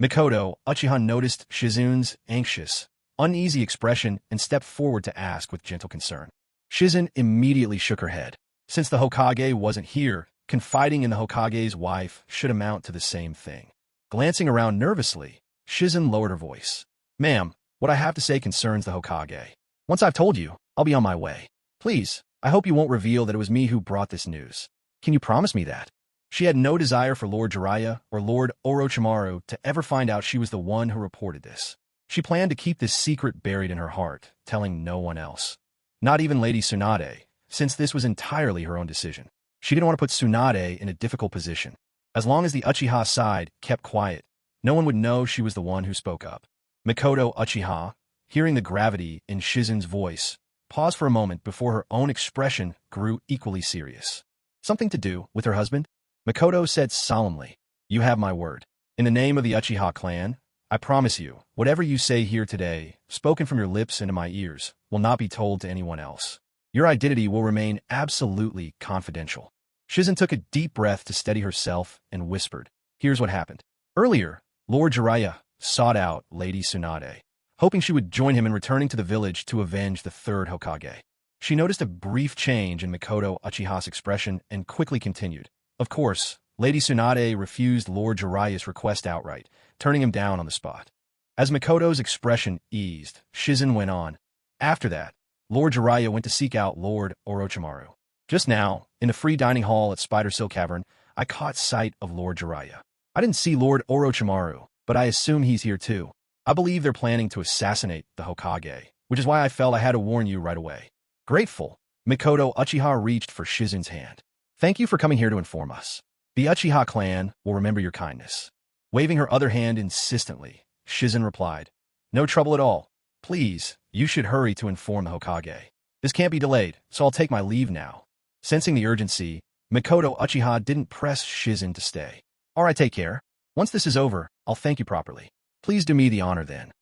Mikoto Uchiha noticed Shizen's anxious, uneasy expression and stepped forward to ask with gentle concern. Shizen immediately shook her head. Since the Hokage wasn't here, confiding in the Hokage's wife should amount to the same thing. Glancing around nervously, Shizen lowered her voice. "Ma'am, what I have to say concerns the Hokage. Once I've told you, I'll be on my way. Please, I hope you won't reveal that it was me who brought this news. Can you promise me that?" She had no desire for Lord Jiraiya or Lord Orochimaru to ever find out she was the one who reported this. She planned to keep this secret buried in her heart, telling no one else. Not even Lady Tsunade, since this was entirely her own decision. She didn't want to put Tsunade in a difficult position. As long as the Uchiha side kept quiet, no one would know she was the one who spoke up. Mikoto Uchiha, hearing the gravity in Shizen's voice, paused for a moment before her own expression grew equally serious. "Something to do with her husband?" Mikoto said solemnly, "You have my word. In the name of the Uchiha clan, I promise you, whatever you say here today, spoken from your lips into my ears, will not be told to anyone else. Your identity will remain absolutely confidential." Shizen took a deep breath to steady herself and whispered, "Here's what happened. Earlier, Lord Jiraiya sought out Lady Tsunade, hoping she would join him in returning to the village to avenge the third Hokage." She noticed a brief change in Mikoto Uchiha's expression and quickly continued. Of course, Lady Tsunade refused Lord Jiraiya's request outright, turning him down on the spot. As Mikoto's expression eased, Shizen went on. "After that, Lord Jiraiya went to seek out Lord Orochimaru. Just now, in the free dining hall at Spider Sill Cavern, I caught sight of Lord Jiraiya. I didn't see Lord Orochimaru, but I assume he's here too. I believe they're planning to assassinate the Hokage, which is why I felt I had to warn you right away." Grateful, Mikoto Uchiha reached for Shizen's hand. "Thank you for coming here to inform us. The Uchiha clan will remember your kindness." Waving her other hand insistently, Shizen replied, "No trouble at all. Please, you should hurry to inform the Hokage. This can't be delayed, so I'll take my leave now." Sensing the urgency, Mikoto Uchiha didn't press Shizen to stay. Alright, take care. Once this is over, I'll thank you properly. Please do me the honor then.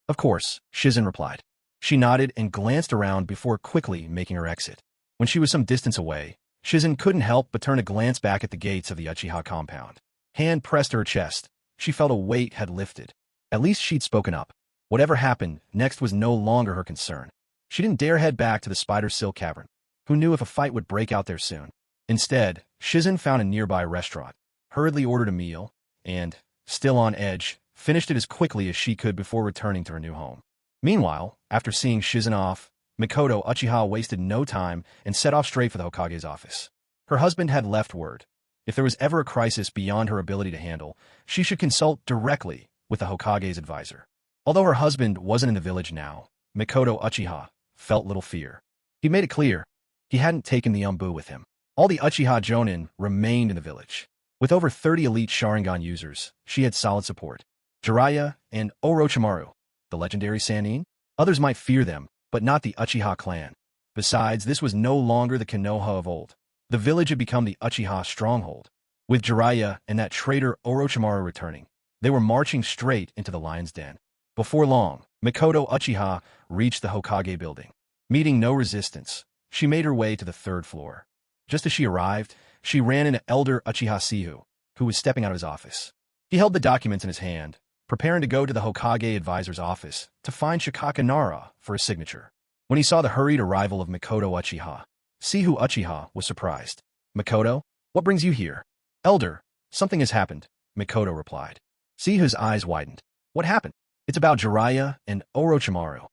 Of course, Shizen replied. She nodded and glanced around before quickly making her exit. When she was some distance away, Shizen couldn't help but turn a glance back at the gates of the Uchiha compound. Hand pressed to her chest. She felt a weight had lifted. At least she'd spoken up. Whatever happened next was no longer her concern. She didn't dare head back to the Spider Silk Cavern. Who knew if a fight would break out there soon? Instead, Shizen found a nearby restaurant, hurriedly ordered a meal, and, still on edge, finished it as quickly as she could before returning to her new home. Meanwhile, after seeing Shizen off, Mikoto Uchiha wasted no time and set off straight for the Hokage's office. Her husband had left word. If there was ever a crisis beyond her ability to handle, she should consult directly with the Hokage's advisor. Although her husband wasn't in the village now, Mikoto Uchiha felt little fear. He made it clear he hadn't taken the Umbu with him. All the Uchiha Jonin remained in the village. With over 30 elite Sharingan users, she had solid support. Jiraiya and Orochimaru, the legendary Sannin, others might fear them, but not the Uchiha clan. Besides, this was no longer the Konoha of old. The village had become the Uchiha stronghold. With Jiraiya and that traitor Orochimaru returning, they were marching straight into the lion's den. Before long, Mikoto Uchiha reached the Hokage building. Meeting no resistance, she made her way to the 3rd floor. Just as she arrived, she ran into Elder Uchiha Sihu, who was stepping out of his office. He held the documents in his hand, preparing to go to the Hokage advisor's office to find Shikaka Nara for his signature. When he saw the hurried arrival of Mikoto Uchiha, Sihu Uchiha was surprised. Mikoto, what brings you here? Elder, something has happened, Mikoto replied. Sihu's eyes widened. What happened? It's about Jiraiya and Orochimaru.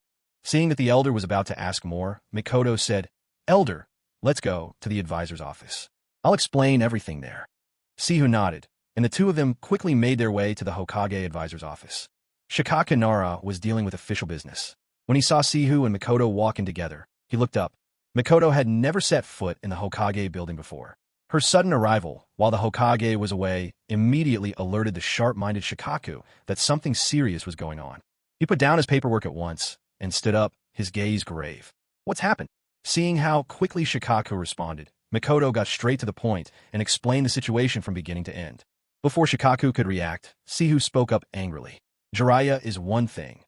Seeing that the elder was about to ask more, Mikoto said, Elder, let's go to the advisor's office. I'll explain everything there. Sihu nodded, and the two of them quickly made their way to the Hokage advisor's office. Shikaka Nara was dealing with official business. When he saw Sihu and Mikoto walking together, he looked up. Mikoto had never set foot in the Hokage building before. Her sudden arrival, while the Hokage was away, immediately alerted the sharp-minded Shikaku that something serious was going on. He put down his paperwork at once and stood up, his gaze grave. What's happened? Seeing how quickly Shikaku responded, Mikoto got straight to the point and explained the situation from beginning to end. Before Shikaku could react, Sihu spoke up angrily. Jiraiya is one thing,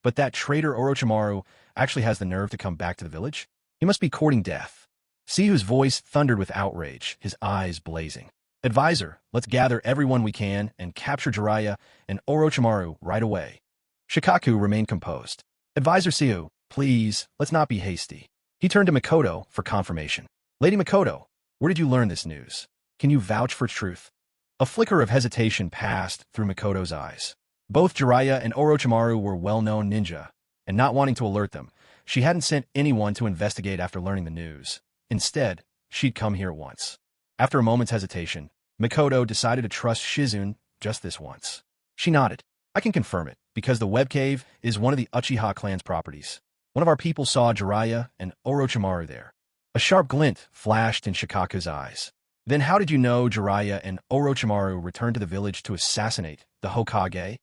but that traitor Orochimaru actually has the nerve to come back to the village? He must be courting death. Sihu's voice thundered with outrage, his eyes blazing. Advisor, let's gather everyone we can and capture Jiraiya and Orochimaru right away. Shikaku remained composed. Advisor Sihu, please, let's not be hasty. He turned to Mikoto for confirmation. Lady Mikoto, where did you learn this news? Can you vouch for truth? A flicker of hesitation passed through Mikoto's eyes. Both Jiraiya and Orochimaru were well-known ninja, and not wanting to alert them, she hadn't sent anyone to investigate after learning the news. Instead, she'd come here once. After a moment's hesitation, Mikoto decided to trust Shizen just this once. She nodded. I can confirm it, because the web cave is one of the Uchiha clan's properties. One of our people saw Jiraiya and Orochimaru there. A sharp glint flashed in Shikaku's eyes. Then how did you know Jiraiya and Orochimaru returned to the village to assassinate the Hokage?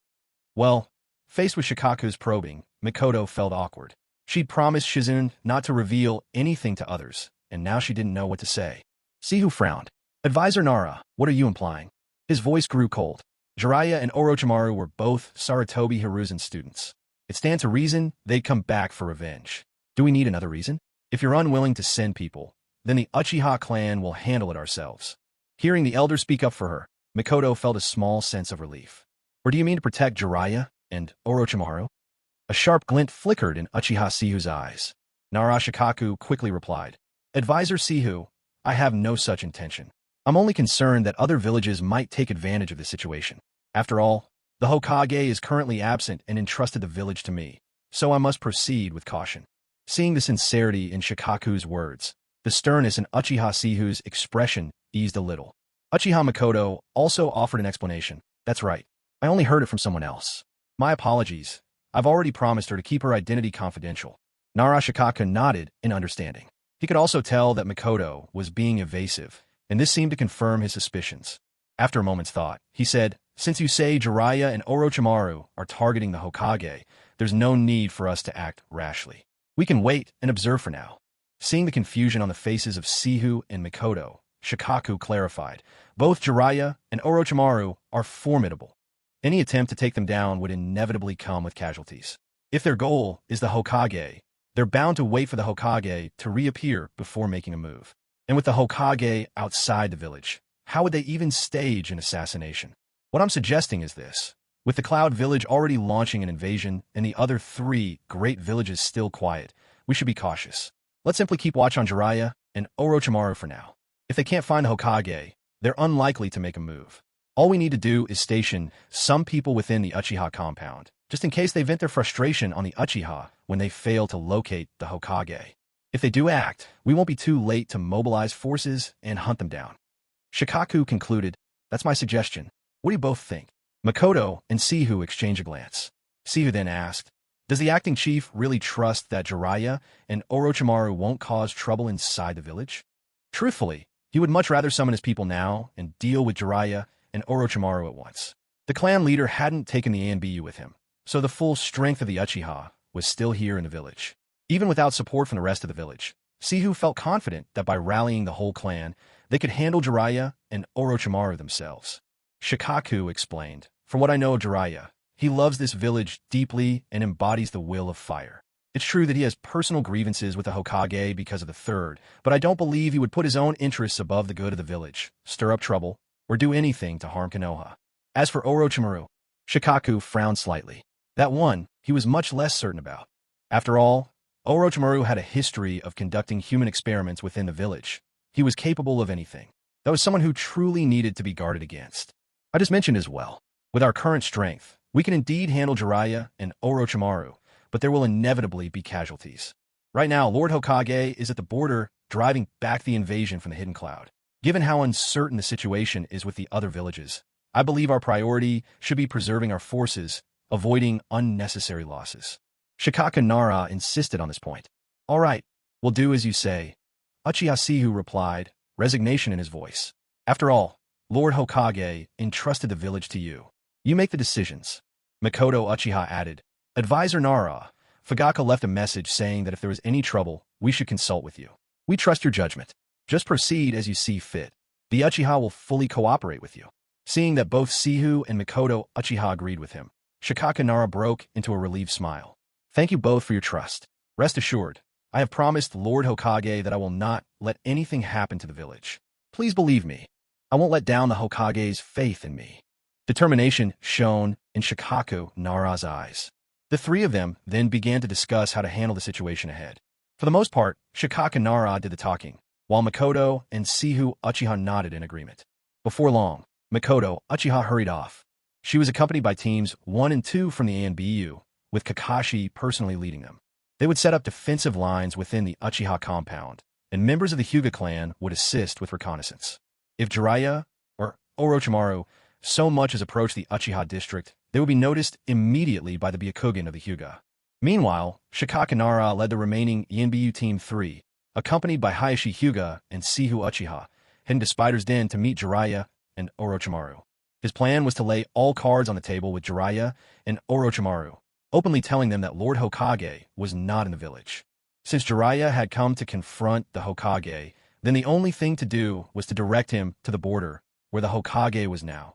Well, faced with Shikaku's probing, Mikoto felt awkward. She'd promised Shizen not to reveal anything to others, and now she didn't know what to say. Sihu frowned. Advisor Nara, what are you implying? His voice grew cold. Jiraiya and Orochimaru were both Sarutobi Hiruzen students. It stands to reason they'd come back for revenge. Do we need another reason? If you're unwilling to send people, then the Uchiha clan will handle it ourselves. Hearing the elder speak up for her, Mikoto felt a small sense of relief. Or do you mean to protect Jiraiya and Orochimaru? A sharp glint flickered in Uchiha Sihu's eyes. Nara Shikaku quickly replied, Advisor Sihu, I have no such intention. I'm only concerned that other villages might take advantage of the situation. After all, the Hokage is currently absent and entrusted the village to me, so I must proceed with caution. Seeing the sincerity in Shikaku's words, the sternness in Uchiha Sihu's expression eased a little. Uchiha Mikoto also offered an explanation. That's right. I only heard it from someone else. My apologies. I've already promised her to keep her identity confidential. Nara Shikaku nodded in understanding. He could also tell that Mikoto was being evasive, and this seemed to confirm his suspicions. After a moment's thought, he said, Since you say Jiraiya and Orochimaru are targeting the Hokage, there's no need for us to act rashly. We can wait and observe for now. Seeing the confusion on the faces of Sihu and Mikoto, Shikaku clarified. Both Jiraiya and Orochimaru are formidable. Any attempt to take them down would inevitably come with casualties. If their goal is the Hokage, they're bound to wait for the Hokage to reappear before making a move. And with the Hokage outside the village, how would they even stage an assassination? What I'm suggesting is this. With the Cloud Village already launching an invasion and the other 3 great villages still quiet, we should be cautious. Let's simply keep watch on Jiraiya and Orochimaru for now. If they can't find the Hokage, they're unlikely to make a move. All we need to do is station some people within the Uchiha compound, just in case they vent their frustration on the Uchiha when they fail to locate the Hokage. If they do act, we won't be too late to mobilize forces and hunt them down. Shikaku concluded, "That's my suggestion. What do you both think?" Makoto and Sihu exchanged a glance. Sihu then asked, "Does the acting chief really trust that Jiraiya and Orochimaru won't cause trouble inside the village?" Truthfully, he would much rather summon his people now and deal with Jiraiya and Orochimaru at once. The clan leader hadn't taken the ANBU with him, so the full strength of the Uchiha was still here in the village. Even without support from the rest of the village, Sihu felt confident that by rallying the whole clan, they could handle Jiraiya and Orochimaru themselves. Shikaku explained, "From what I know of Jiraiya, he loves this village deeply and embodies the will of fire. It's true that he has personal grievances with the Hokage because of the third, but I don't believe he would put his own interests above the good of the village, stir up trouble, or do anything to harm Konoha." As for Orochimaru, Shikaku frowned slightly. That one, he was much less certain about. After all, Orochimaru had a history of conducting human experiments within the village. He was capable of anything. That was someone who truly needed to be guarded against. I just mentioned as well, with our current strength, we can indeed handle Jiraiya and Orochimaru, but there will inevitably be casualties. Right now, Lord Hokage is at the border driving back the invasion from the Hidden Cloud. Given how uncertain the situation is with the other villages, I believe our priority should be preserving our forces, avoiding unnecessary losses. Shikaka Nara insisted on this point. "All right, we'll do as you say," Uchiha Sihu replied, resignation in his voice. "After all, Lord Hokage entrusted the village to you. You make the decisions." Makoto Uchiha added, "Advisor Nara, Fugaka left a message saying that if there is any trouble, we should consult with you. We trust your judgment. Just proceed as you see fit. The Uchiha will fully cooperate with you." Seeing that both Sihu and Makoto Uchiha agreed with him, Shikaka Nara broke into a relieved smile. "Thank you both for your trust. Rest assured, I have promised Lord Hokage that I will not let anything happen to the village. Please believe me. I won't let down the Hokage's faith in me." Determination shone in Shikaku Nara's eyes. The 3 of them then began to discuss how to handle the situation ahead. For the most part, Shikaka Nara did the talking, while Makoto and Sihu Uchiha nodded in agreement. Before long, Makoto Uchiha hurried off. She was accompanied by teams 1 and 2 from the ANBU, with Kakashi personally leading them. They would set up defensive lines within the Uchiha compound, and members of the Hyuga clan would assist with reconnaissance. If Jiraiya or Orochimaru so much as approached the Uchiha district, they would be noticed immediately by the Byakugan of the Hyuga. Meanwhile, Shikaka Nara led the remaining ANBU Team 3, accompanied by Hayashi Hyuga and Sihu Uchiha, heading to Spider's Den to meet Jiraiya and Orochimaru. His plan was to lay all cards on the table with Jiraiya and Orochimaru, openly telling them that Lord Hokage was not in the village. Since Jiraiya had come to confront the Hokage, then the only thing to do was to direct him to the border, where the Hokage was now.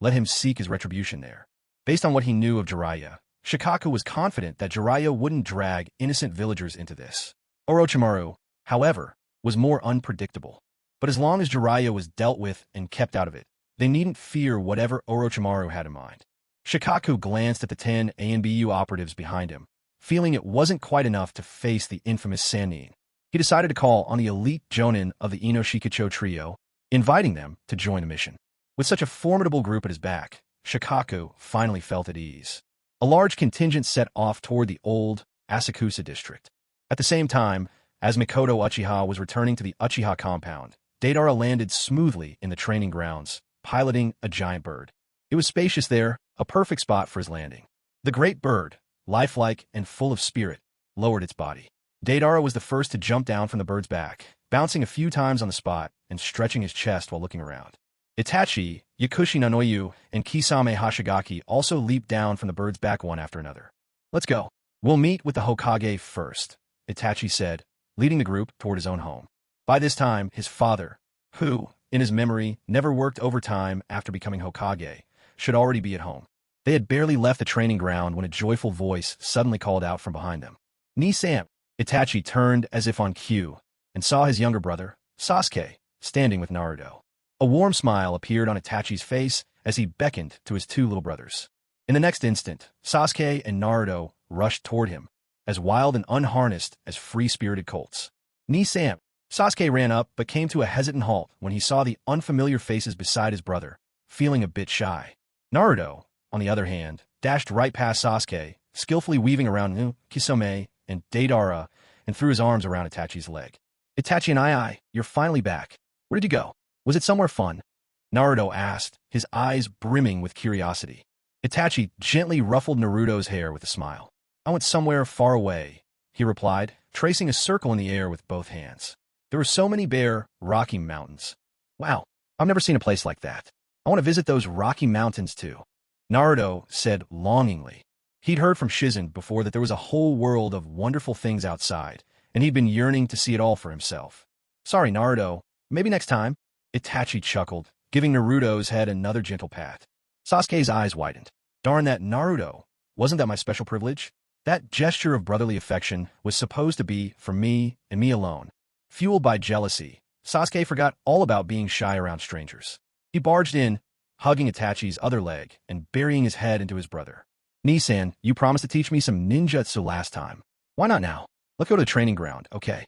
Let him seek his retribution there. Based on what he knew of Jiraiya, Shikaku was confident that Jiraiya wouldn't drag innocent villagers into this. Orochimaru, however, was more unpredictable. But as long as Jiraiya was dealt with and kept out of it, they needn't fear whatever Orochimaru had in mind. Shikaku glanced at the 10 ANBU operatives behind him, feeling it wasn't quite enough to face the infamous Sannin. He decided to call on the elite jonin of the Ino-Shikicho trio, inviting them to join the mission. With such a formidable group at his back, Shikaku finally felt at ease. A large contingent set off toward the old Asakusa district. At the same time, as Makoto Uchiha was returning to the Uchiha compound, Deidara landed smoothly in the training grounds, piloting a giant bird. It was spacious there, a perfect spot for his landing. The great bird, lifelike and full of spirit, lowered its body. Deidara was the first to jump down from the bird's back, bouncing a few times on the spot and stretching his chest while looking around. Itachi, Yakushi Nanoyu, and Kisame Hashigaki also leaped down from the bird's back one after another. "Let's go. We'll meet with the Hokage first," Itachi said, leading the group toward his own home. By this time, his father, who, in his memory, never worked overtime after becoming Hokage, should already be at home. They had barely left the training ground when a joyful voice suddenly called out from behind them. "Ni-san!" Itachi turned as if on cue and saw his younger brother, Sasuke, standing with Naruto. A warm smile appeared on Itachi's face as he beckoned to his two little brothers. In the next instant, Sasuke and Naruto rushed toward him, as wild and unharnessed as free-spirited colts. "Ni-san!" Sasuke ran up but came to a hesitant halt when he saw the unfamiliar faces beside his brother, feeling a bit shy. Naruto, on the other hand, dashed right past Sasuke, skillfully weaving around Kisame and Deidara, and threw his arms around Itachi's leg. "Itachi and I, you're finally back. Where did you go? Was it somewhere fun?" Naruto asked, his eyes brimming with curiosity. Itachi gently ruffled Naruto's hair with a smile. "I went somewhere far away," he replied, tracing a circle in the air with both hands. "There were so many bare, rocky mountains. Wow, I've never seen a place like that. I want to visit those rocky mountains too," Naruto said longingly. He'd heard from Shizen before that there was a whole world of wonderful things outside, and he'd been yearning to see it all for himself. "Sorry, Naruto. Maybe next time," Itachi chuckled, giving Naruto's head another gentle pat. Sasuke's eyes widened. "Darn that, Naruto. Wasn't that my special privilege? That gesture of brotherly affection was supposed to be for me and me alone." Fueled by jealousy, Sasuke forgot all about being shy around strangers. He barged in, hugging Itachi's other leg and burying his head into his brother. "Ni-san, you promised to teach me some ninjutsu last time. Why not now? Let's go to the training ground, okay?"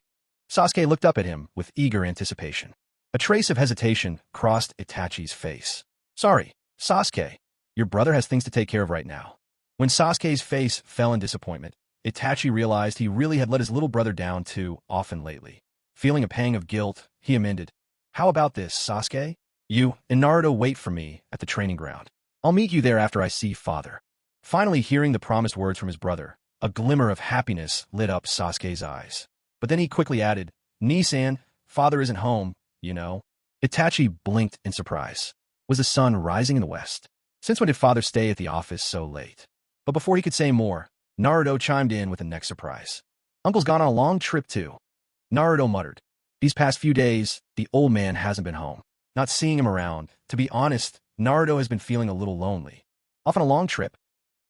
Sasuke looked up at him with eager anticipation. A trace of hesitation crossed Itachi's face. "Sorry, Sasuke. Your brother has things to take care of right now." When Sasuke's face fell in disappointment, Itachi realized he really had let his little brother down too often lately. Feeling a pang of guilt, he amended, "How about this, Sasuke? You and Naruto wait for me at the training ground. I'll meet you there after I see father." Finally hearing the promised words from his brother, a glimmer of happiness lit up Sasuke's eyes. But then he quickly added, "Ni-san, father isn't home, you know." Itachi blinked in surprise. Was the sun rising in the west? Since when did father stay at the office so late? But before he could say more, Naruto chimed in with the next surprise. "Uncle's gone on a long trip too." Naruto muttered. These past few days, the old man hasn't been home. Not seeing him around, to be honest, Naruto has been feeling a little lonely. Off on a long trip?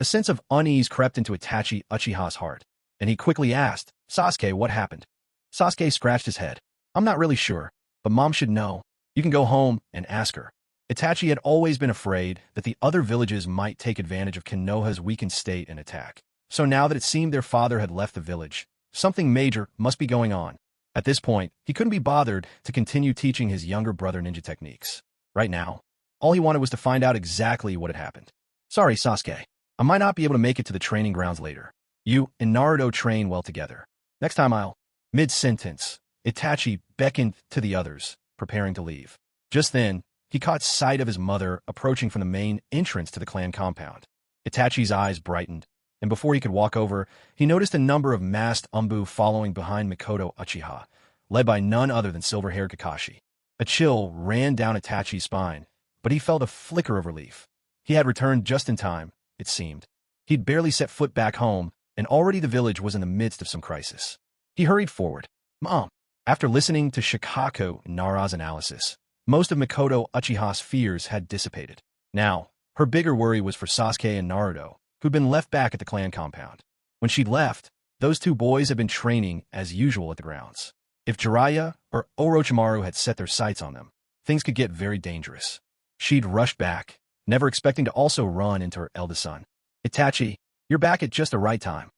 A sense of unease crept into Itachi Uchiha's heart, and he quickly asked, "Sasuke, what happened?" Sasuke scratched his head. "I'm not really sure, but Mom should know. You can go home and ask her." Itachi had always been afraid that the other villages might take advantage of Konoha's weakened state and attack. So now that it seemed their father had left the village, something major must be going on. At this point, he couldn't be bothered to continue teaching his younger brother ninja techniques. Right now, all he wanted was to find out exactly what had happened. "Sorry, Sasuke. I might not be able to make it to the training grounds later. You and Naruto train well together. Next time I'll—" Mid-sentence, Itachi beckoned to the others, preparing to leave. Just then, he caught sight of his mother approaching from the main entrance to the clan compound. Itachi's eyes brightened, and before he could walk over, he noticed a number of masked Umbu following behind Mikoto Uchiha, led by none other than silver-haired Kakashi. A chill ran down Itachi's spine, but he felt a flicker of relief. He had returned just in time, it seemed. He'd barely set foot back home, and already the village was in the midst of some crisis. He hurried forward. "Mom." After listening to Shikaku Nara's analysis, most of Mikoto Uchiha's fears had dissipated. Now, her bigger worry was for Sasuke and Naruto, who'd been left back at the clan compound. When she'd left, those two boys had been training as usual at the grounds. If Jiraiya or Orochimaru had set their sights on them, things could get very dangerous. She'd rushed back, never expecting to also run into her eldest son. "Itachi, you're back at just the right time."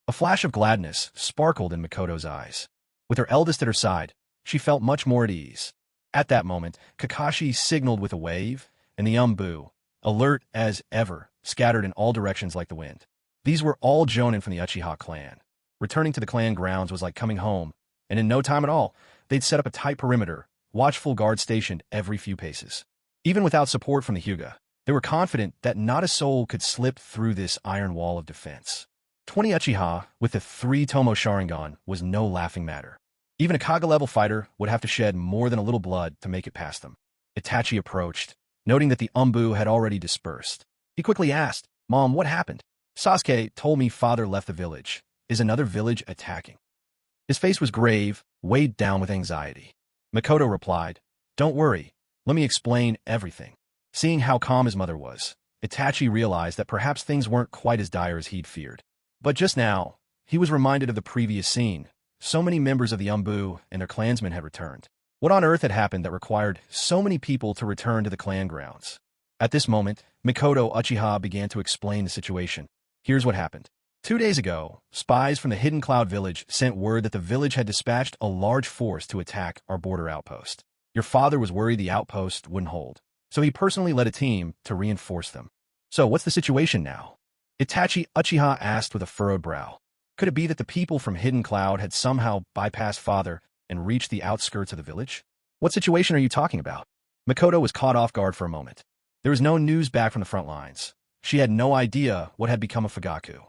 A flash of gladness sparkled in Mikoto's eyes. With her eldest at her side, she felt much more at ease. At that moment, Kakashi signaled with a wave, and the Umbu, alert as ever, scattered in all directions like the wind. These were all jonin from the Uchiha clan. Returning to the clan grounds was like coming home, and in no time at all, they'd set up a tight perimeter, watchful guards stationed every few paces. Even without support from the Hyuga, they were confident that not a soul could slip through this iron wall of defense. 20 Uchiha with the 3 Tomo Sharingan was no laughing matter. Even a Kage-level fighter would have to shed more than a little blood to make it past them. Itachi approached, noting that the Umbu had already dispersed. He quickly asked, "Mom, what happened?" "Sasuke told me father left the village. Is another village attacking?" His face was grave, weighed down with anxiety. Mikoto replied, Don't worry, let me explain everything. Seeing how calm his mother was, Itachi realized that perhaps things weren't quite as dire as he'd feared. But just now, he was reminded of the previous scene. So many members of the Umbu and their clansmen had returned. What on earth had happened that required so many people to return to the clan grounds? At this moment, Mikoto Uchiha began to explain the situation. Here's what happened. 2 days ago, spies from the Hidden Cloud village sent word that the village had dispatched a large force to attack our border outpost. Your father was worried the outpost wouldn't hold, so he personally led a team to reinforce them. So what's the situation now? Itachi Uchiha asked with a furrowed brow. Could it be that the people from Hidden Cloud had somehow bypassed father and reached the outskirts of the village? What situation are you talking about? Mikoto was caught off guard for a moment. There was no news back from the front lines. She had no idea what had become of Fugaku.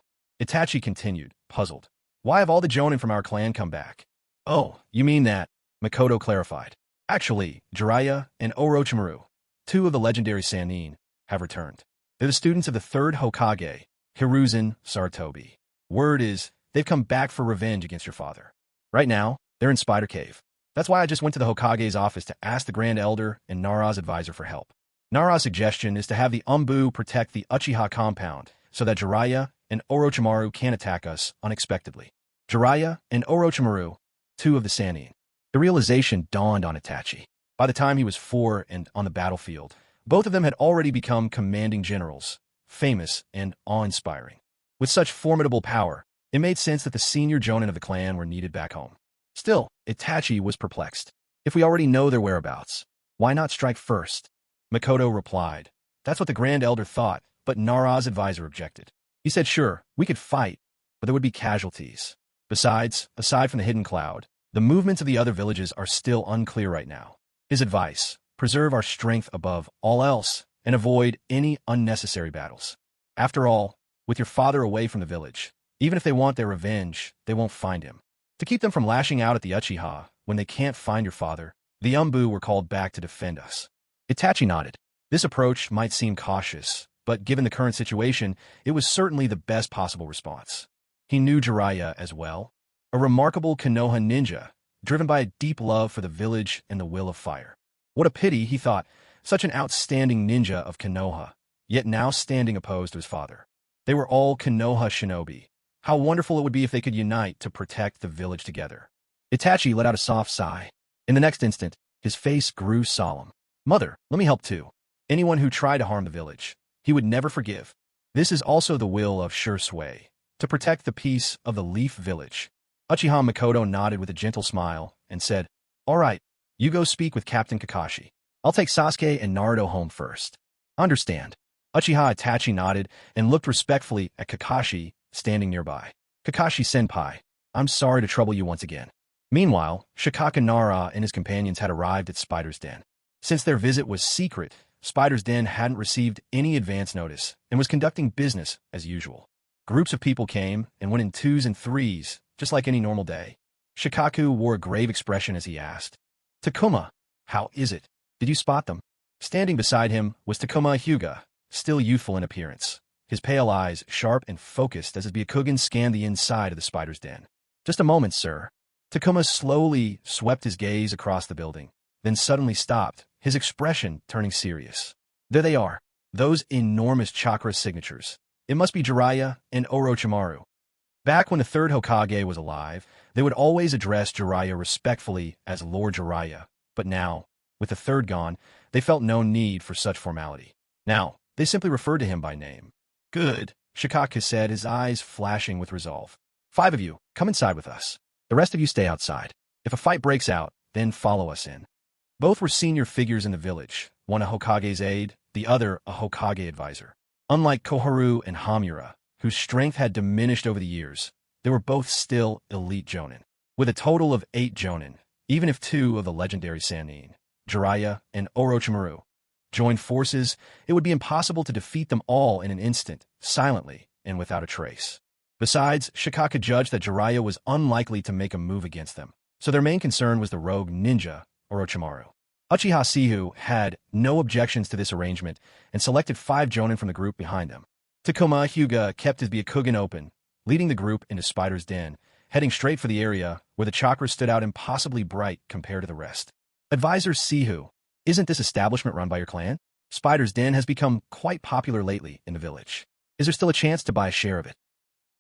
Itachi continued, puzzled. Why have all the jonin from our clan come back? Oh, you mean that? Mikoto clarified. Actually, Jiraiya and Orochimaru, 2 of the legendary Sannin, have returned. They're the students of the 3rd Hokage, Hiruzen Sarutobi. Word is, they've come back for revenge against your father. Right now, they're in Spider Cave. That's why I just went to the Hokage's office to ask the Grand Elder and Nara's advisor for help. Nara's suggestion is to have the Umbu protect the Uchiha compound so that Jiraiya and Orochimaru can't attack us unexpectedly. Jiraiya and Orochimaru, 2 of the Sannin. The realization dawned on Itachi. By the time he was 4 and on the battlefield, both of them had already become commanding generals, famous and awe-inspiring. With such formidable power, it made sense that the senior jonin of the clan were needed back home. Still, Itachi was perplexed. If we already know their whereabouts, why not strike first? Mikoto replied. That's what the Grand Elder thought, but Nara's advisor objected. He said sure, we could fight, but there would be casualties. Besides, aside from the Hidden Cloud, the movements of the other villages are still unclear right now. His advice, preserve our strength above all else and avoid any unnecessary battles. After all, with your father away from the village, even if they want their revenge, they won't find him. To keep them from lashing out at the Uchiha when they can't find your father, the Umbu were called back to defend us. Itachi nodded. This approach might seem cautious, but given the current situation, it was certainly the best possible response. He knew Jiraiya as well, a remarkable Konoha ninja, driven by a deep love for the village and the will of fire. What a pity, he thought, such an outstanding ninja of Konoha, yet now standing opposed to his father. They were all Konoha shinobi. How wonderful it would be if they could unite to protect the village together. Itachi let out a soft sigh. In the next instant, his face grew solemn. Mother, let me help too. Anyone who tried to harm the village, he would never forgive. This is also the will of Sure Sway, to protect the peace of the Leaf Village. Uchiha Mikoto nodded with a gentle smile and said, All right, you go speak with Captain Kakashi. I'll take Sasuke and Naruto home first. Understand. Uchiha Itachi nodded and looked respectfully at Kakashi, standing nearby. Kakashi senpai, I'm sorry to trouble you once again. Meanwhile, Shikaka Nara and his companions had arrived at Spider's Den. Since their visit was secret, Spider's Den hadn't received any advance notice and was conducting business as usual. Groups of people came and went in 2s and 3s, just like any normal day. Shikaku wore a grave expression as he asked, Takuma, how is it? Did you spot them? Standing beside him was Takuma Hyuga, still youthful in appearance, his pale eyes sharp and focused as his Byakugan scanned the inside of the Spider's Den. Just a moment, sir. Takuma slowly swept his gaze across the building, then suddenly stopped, his expression turning serious. There they are, those enormous chakra signatures. It must be Jiraiya and Orochimaru. Back when the 3rd Hokage was alive, they would always address Jiraiya respectfully as Lord Jiraiya, but now, with the 3rd gone, they felt no need for such formality. Now, they simply referred to him by name. Good, Shikaka said, his eyes flashing with resolve. 5 of you, come inside with us. The rest of you stay outside. If a fight breaks out, then follow us in. Both were senior figures in the village, one a Hokage's aide, the other a Hokage advisor. Unlike Koharu and Hamura, whose strength had diminished over the years, they were both still elite jonin. With a total of 8 jonin, even if 2 of the legendary Sannin, Jiraiya and Orochimaru, joined forces, it would be impossible to defeat them all in an instant, silently and without a trace. Besides, Shikaka judged that Jiraiya was unlikely to make a move against them, so their main concern was the rogue ninja, Orochimaru. Uchiha Sihu had no objections to this arrangement and selected 5 jonin from the group behind them. Takuma Hyuga kept his Byakugan open, leading the group into Spider's Den, heading straight for the area where the chakra stood out impossibly bright compared to the rest. Advisor Sihu, Isn't this establishment run by your clan? Spider's Den has become quite popular lately in the village. Is there still a chance to buy a share of it?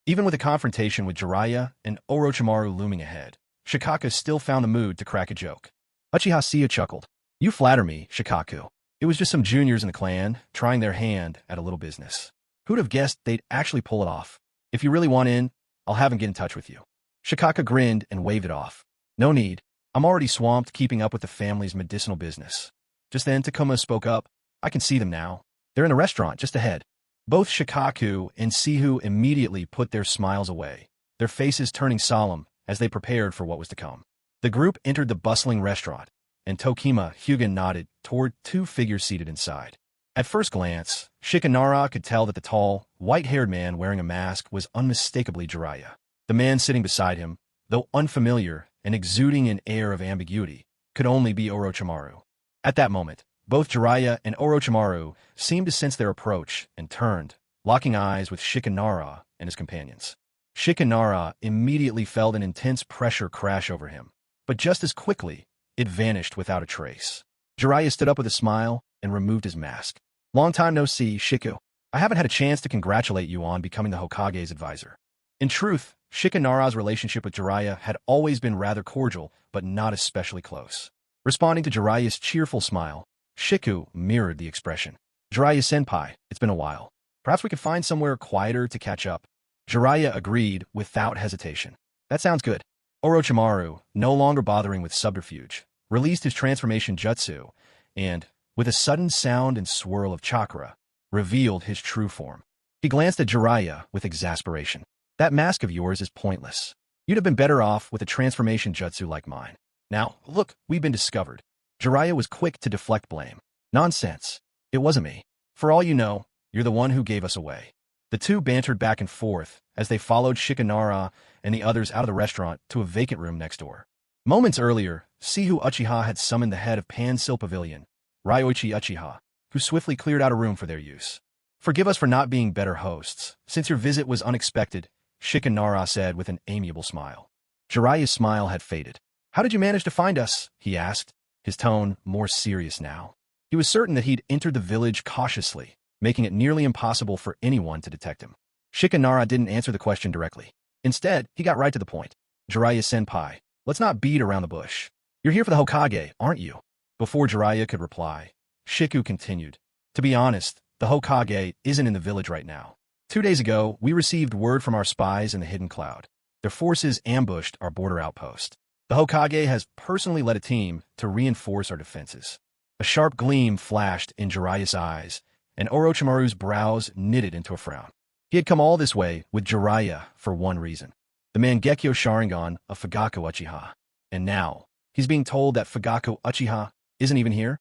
Even with a confrontation with Jiraiya and Orochimaru looming ahead, Shikaka still found the mood to crack a joke. Uchiha Sia chuckled. You flatter me, Shikaku. It was just some juniors in the clan trying their hand at a little business. Who'd have guessed they'd actually pull it off? If you really want in, I'll have him get in touch with you. Shikaka grinned and waved it off. No need. I'm already swamped keeping up with the family's medicinal business. Just then Takuma spoke up. I can see them now. They're in a restaurant just ahead. Both Shikaku and Sihu immediately put their smiles away, their faces turning solemn as they prepared for what was to come. The group entered the bustling restaurant, and Tokima Hyuga nodded toward two figures seated inside. At first glance, Shikanara could tell that the tall, white-haired man wearing a mask was unmistakably Jiraiya. The man sitting beside him, though unfamiliar and exuding an air of ambiguity, could only be Orochimaru. At that moment, both Jiraiya and Orochimaru seemed to sense their approach and turned, locking eyes with Shikanara and his companions. Shikanara immediately felt an intense pressure crash over him, but just as quickly, it vanished without a trace. Jiraiya stood up with a smile and removed his mask. Long time no see, Shiku. I haven't had a chance to congratulate you on becoming the Hokage's advisor. In truth, Shikanara's relationship with Jiraiya had always been rather cordial, but not especially close. Responding to Jiraiya's cheerful smile, Shiku mirrored the expression. Jiraiya-senpai, it's been a while. Perhaps we could find somewhere quieter to catch up. Jiraiya agreed without hesitation. That sounds good. Orochimaru, no longer bothering with subterfuge, released his transformation jutsu and, with a sudden sound and swirl of chakra, revealed his true form. He glanced at Jiraiya with exasperation. That mask of yours is pointless. You'd have been better off with a transformation jutsu like mine. Now, look, we've been discovered. Jiraiya was quick to deflect blame. Nonsense. It wasn't me. For all you know, you're the one who gave us away. The two bantered back and forth as they followed Shikanara and the others out of the restaurant to a vacant room next door. Moments earlier, Sihu Uchiha had summoned the head of Pan-Sil Pavilion, Ryoichi Uchiha, who swiftly cleared out a room for their use. Forgive us for not being better hosts, since your visit was unexpected, Shikanara said with an amiable smile. Jiraiya's smile had faded. How did you manage to find us? He asked, his tone more serious now. He was certain that he'd entered the village cautiously, making it nearly impossible for anyone to detect him. Shikanara didn't answer the question directly. Instead, he got right to the point. Jiraiya-senpai, let's not beat around the bush. You're here for the Hokage, aren't you? Before Jiraiya could reply, Shiku continued. To be honest, the Hokage isn't in the village right now. 2 days ago, we received word from our spies in the Hidden Cloud. Their forces ambushed our border outpost. The Hokage has personally led a team to reinforce our defenses. A sharp gleam flashed in Jiraiya's eyes, and Orochimaru's brows knitted into a frown. He had come all this way with Jiraiya for one reason. The Mangekyo Sharingan of Fugaku Uchiha. And now, he's being told that Fugaku Uchiha isn't even here?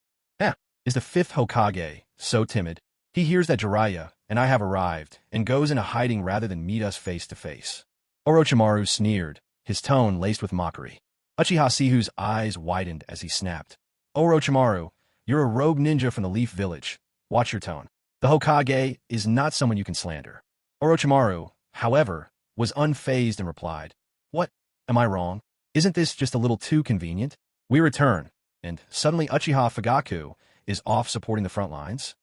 Is the fifth Hokage so timid? He hears that Jiraiya and I have arrived and goes into hiding rather than meet us face to face. Orochimaru sneered, his tone laced with mockery. Uchiha Sihu's eyes widened as he snapped. Orochimaru, you're a rogue ninja from the Leaf Village. Watch your tone. The Hokage is not someone you can slander. Orochimaru, however, was unfazed and replied, What? Am I wrong? Isn't this just a little too convenient? We return, and suddenly Uchiha Fugaku is off supporting the front lines.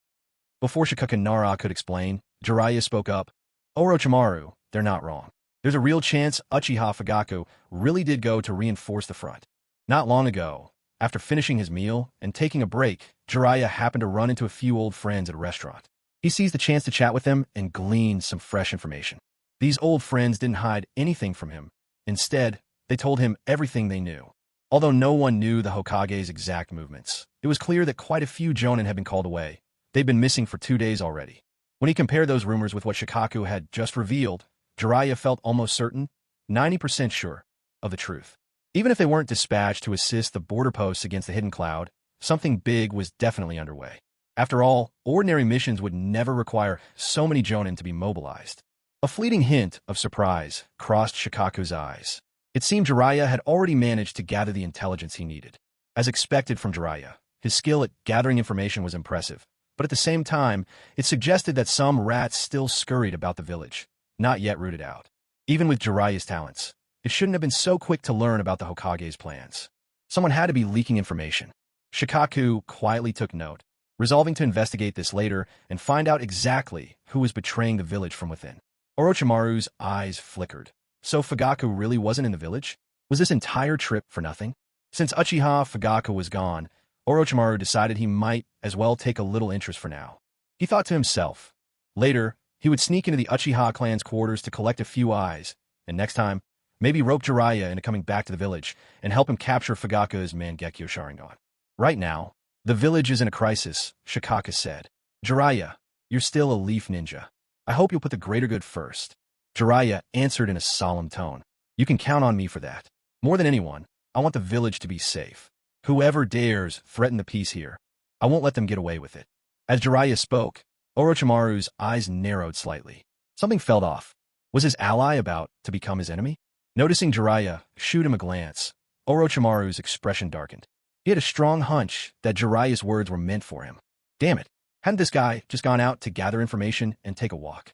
Before Shikanara could explain, Jiraiya spoke up. Orochimaru, they're not wrong. There's a real chance Uchiha Fugaku really did go to reinforce the front. Not long ago, after finishing his meal and taking a break, Jiraiya happened to run into a few old friends at a restaurant. He seized the chance to chat with them and gleaned some fresh information. These old friends didn't hide anything from him. Instead, they told him everything they knew. Although no one knew the Hokage's exact movements, it was clear that quite a few Jonin had been called away. They'd been missing for 2 days already. When he compared those rumors with what Shikaku had just revealed, Jiraiya felt almost certain, 90% sure, of the truth. Even if they weren't dispatched to assist the border posts against the Hidden Cloud, something big was definitely underway. After all, ordinary missions would never require so many Jonin to be mobilized. A fleeting hint of surprise crossed Shikaku's eyes. It seemed Jiraiya had already managed to gather the intelligence he needed. As expected from Jiraiya, his skill at gathering information was impressive, but at the same time, it suggested that some rats still scurried about the village, not yet rooted out. Even with Jiraiya's talents, it shouldn't have been so quick to learn about the Hokage's plans. Someone had to be leaking information. Shikaku quietly took note, resolving to investigate this later and find out exactly who was betraying the village from within. Orochimaru's eyes flickered. So Fugaku really wasn't in the village? Was this entire trip for nothing? Since Uchiha Fugaku was gone, Orochimaru decided he might as well take a little interest for now. He thought to himself. Later, he would sneak into the Uchiha clan's quarters to collect a few eyes, and next time, maybe rope Jiraiya into coming back to the village and help him capture Fugaku's Mangekyo Sharingan. Right now, the village is in a crisis, Shikaka said. Jiraiya, you're still a leaf ninja. I hope you'll put the greater good first. Jiraiya answered in a solemn tone. You can count on me for that. More than anyone, I want the village to be safe. Whoever dares threaten the peace here, I won't let them get away with it. As Jiraiya spoke, Orochimaru's eyes narrowed slightly. Something felt off. Was his ally about to become his enemy? Noticing Jiraiya shoot him a glance, Orochimaru's expression darkened. He had a strong hunch that Jiraiya's words were meant for him. Damn it, hadn't this guy just gone out to gather information and take a walk?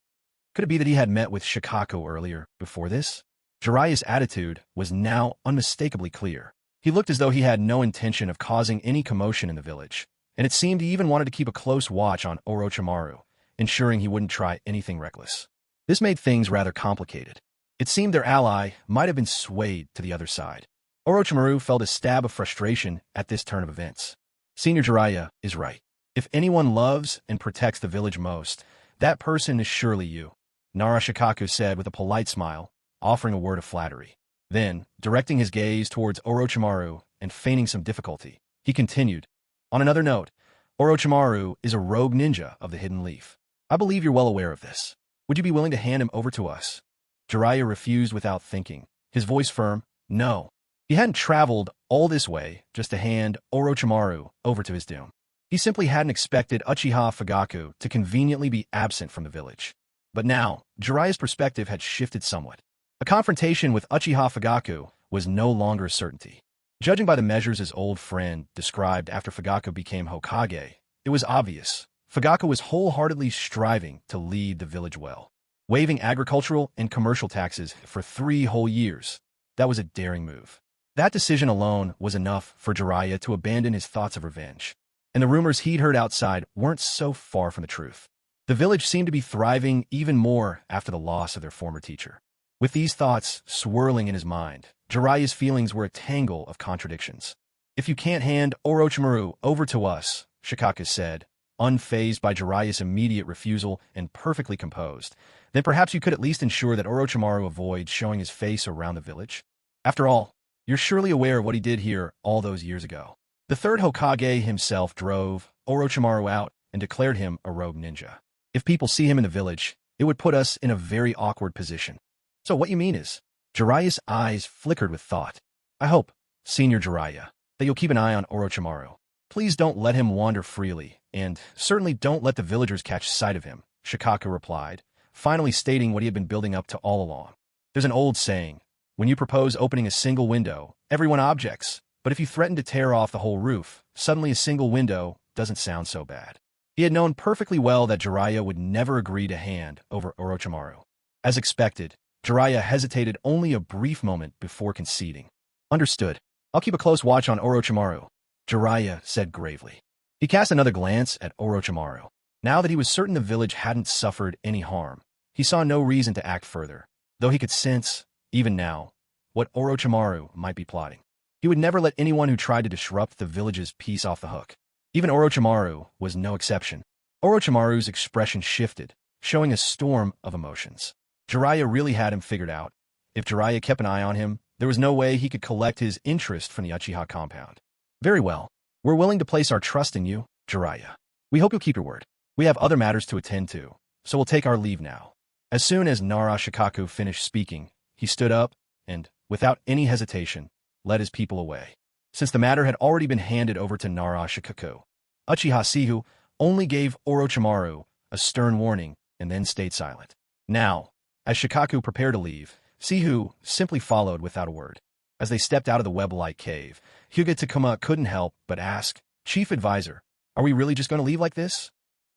Could it be that he had met with Shikaku earlier, before this? Jiraiya's attitude was now unmistakably clear. He looked as though he had no intention of causing any commotion in the village, and it seemed he even wanted to keep a close watch on Orochimaru, ensuring he wouldn't try anything reckless. This made things rather complicated. It seemed their ally might have been swayed to the other side. Orochimaru felt a stab of frustration at this turn of events. Senior Jiraiya is right. If anyone loves and protects the village most, that person is surely you, Nara Shikaku said with a polite smile, offering a word of flattery. Then, directing his gaze towards Orochimaru and feigning some difficulty, he continued, on another note, Orochimaru is a rogue ninja of the Hidden Leaf. I believe you're well aware of this. Would you be willing to hand him over to us? Jiraiya refused without thinking, his voice firm, no. He hadn't traveled all this way just to hand Orochimaru over to his doom. He simply hadn't expected Uchiha Fugaku to conveniently be absent from the village. But now, Jiraiya's perspective had shifted somewhat. A confrontation with Uchiha Fugaku was no longer a certainty. Judging by the measures his old friend described after Fugaku became Hokage, it was obvious Fugaku was wholeheartedly striving to lead the village well. Waiving agricultural and commercial taxes for 3 whole years, that was a daring move. That decision alone was enough for Jiraiya to abandon his thoughts of revenge. And the rumors he'd heard outside weren't so far from the truth. The village seemed to be thriving even more after the loss of their former teacher. With these thoughts swirling in his mind, Jiraiya's feelings were a tangle of contradictions. If you can't hand Orochimaru over to us, Shikaka said, unfazed by Jiraiya's immediate refusal and perfectly composed, then perhaps you could at least ensure that Orochimaru avoids showing his face around the village. After all, you're surely aware of what he did here all those years ago. The third Hokage himself drove Orochimaru out and declared him a rogue ninja. If people see him in the village, it would put us in a very awkward position. So what you mean is, Jiraiya's eyes flickered with thought. I hope, Senior Jiraiya, that you'll keep an eye on Orochimaru. Please don't let him wander freely, and certainly don't let the villagers catch sight of him, Shikaka replied, finally stating what he had been building up to all along. There's an old saying, when you propose opening a single window, everyone objects, but if you threaten to tear off the whole roof, suddenly a single window doesn't sound so bad. He had known perfectly well that Jiraiya would never agree to hand over Orochimaru. As expected, Jiraiya hesitated only a brief moment before conceding. Understood. I'll keep a close watch on Orochimaru, Jiraiya said gravely. He cast another glance at Orochimaru. Now that he was certain the village hadn't suffered any harm, he saw no reason to act further, though he could sense, even now, what Orochimaru might be plotting. He would never let anyone who tried to disrupt the village's peace off the hook. Even Orochimaru was no exception. Orochimaru's expression shifted, showing a storm of emotions. Jiraiya really had him figured out. If Jiraiya kept an eye on him, there was no way he could collect his interest from the Uchiha compound. Very well. We're willing to place our trust in you, Jiraiya. We hope you'll keep your word. We have other matters to attend to, so we'll take our leave now. As soon as Nara Shikaku finished speaking, he stood up and, without any hesitation, led his people away. Since the matter had already been handed over to Nara Shikaku, Uchiha Sihu only gave Orochimaru a stern warning and then stayed silent. Now, as Shikaku prepared to leave, Sihu simply followed without a word. As they stepped out of the web-like cave, Hyuga Takuma couldn't help but ask, Chief Advisor, are we really just going to leave like this?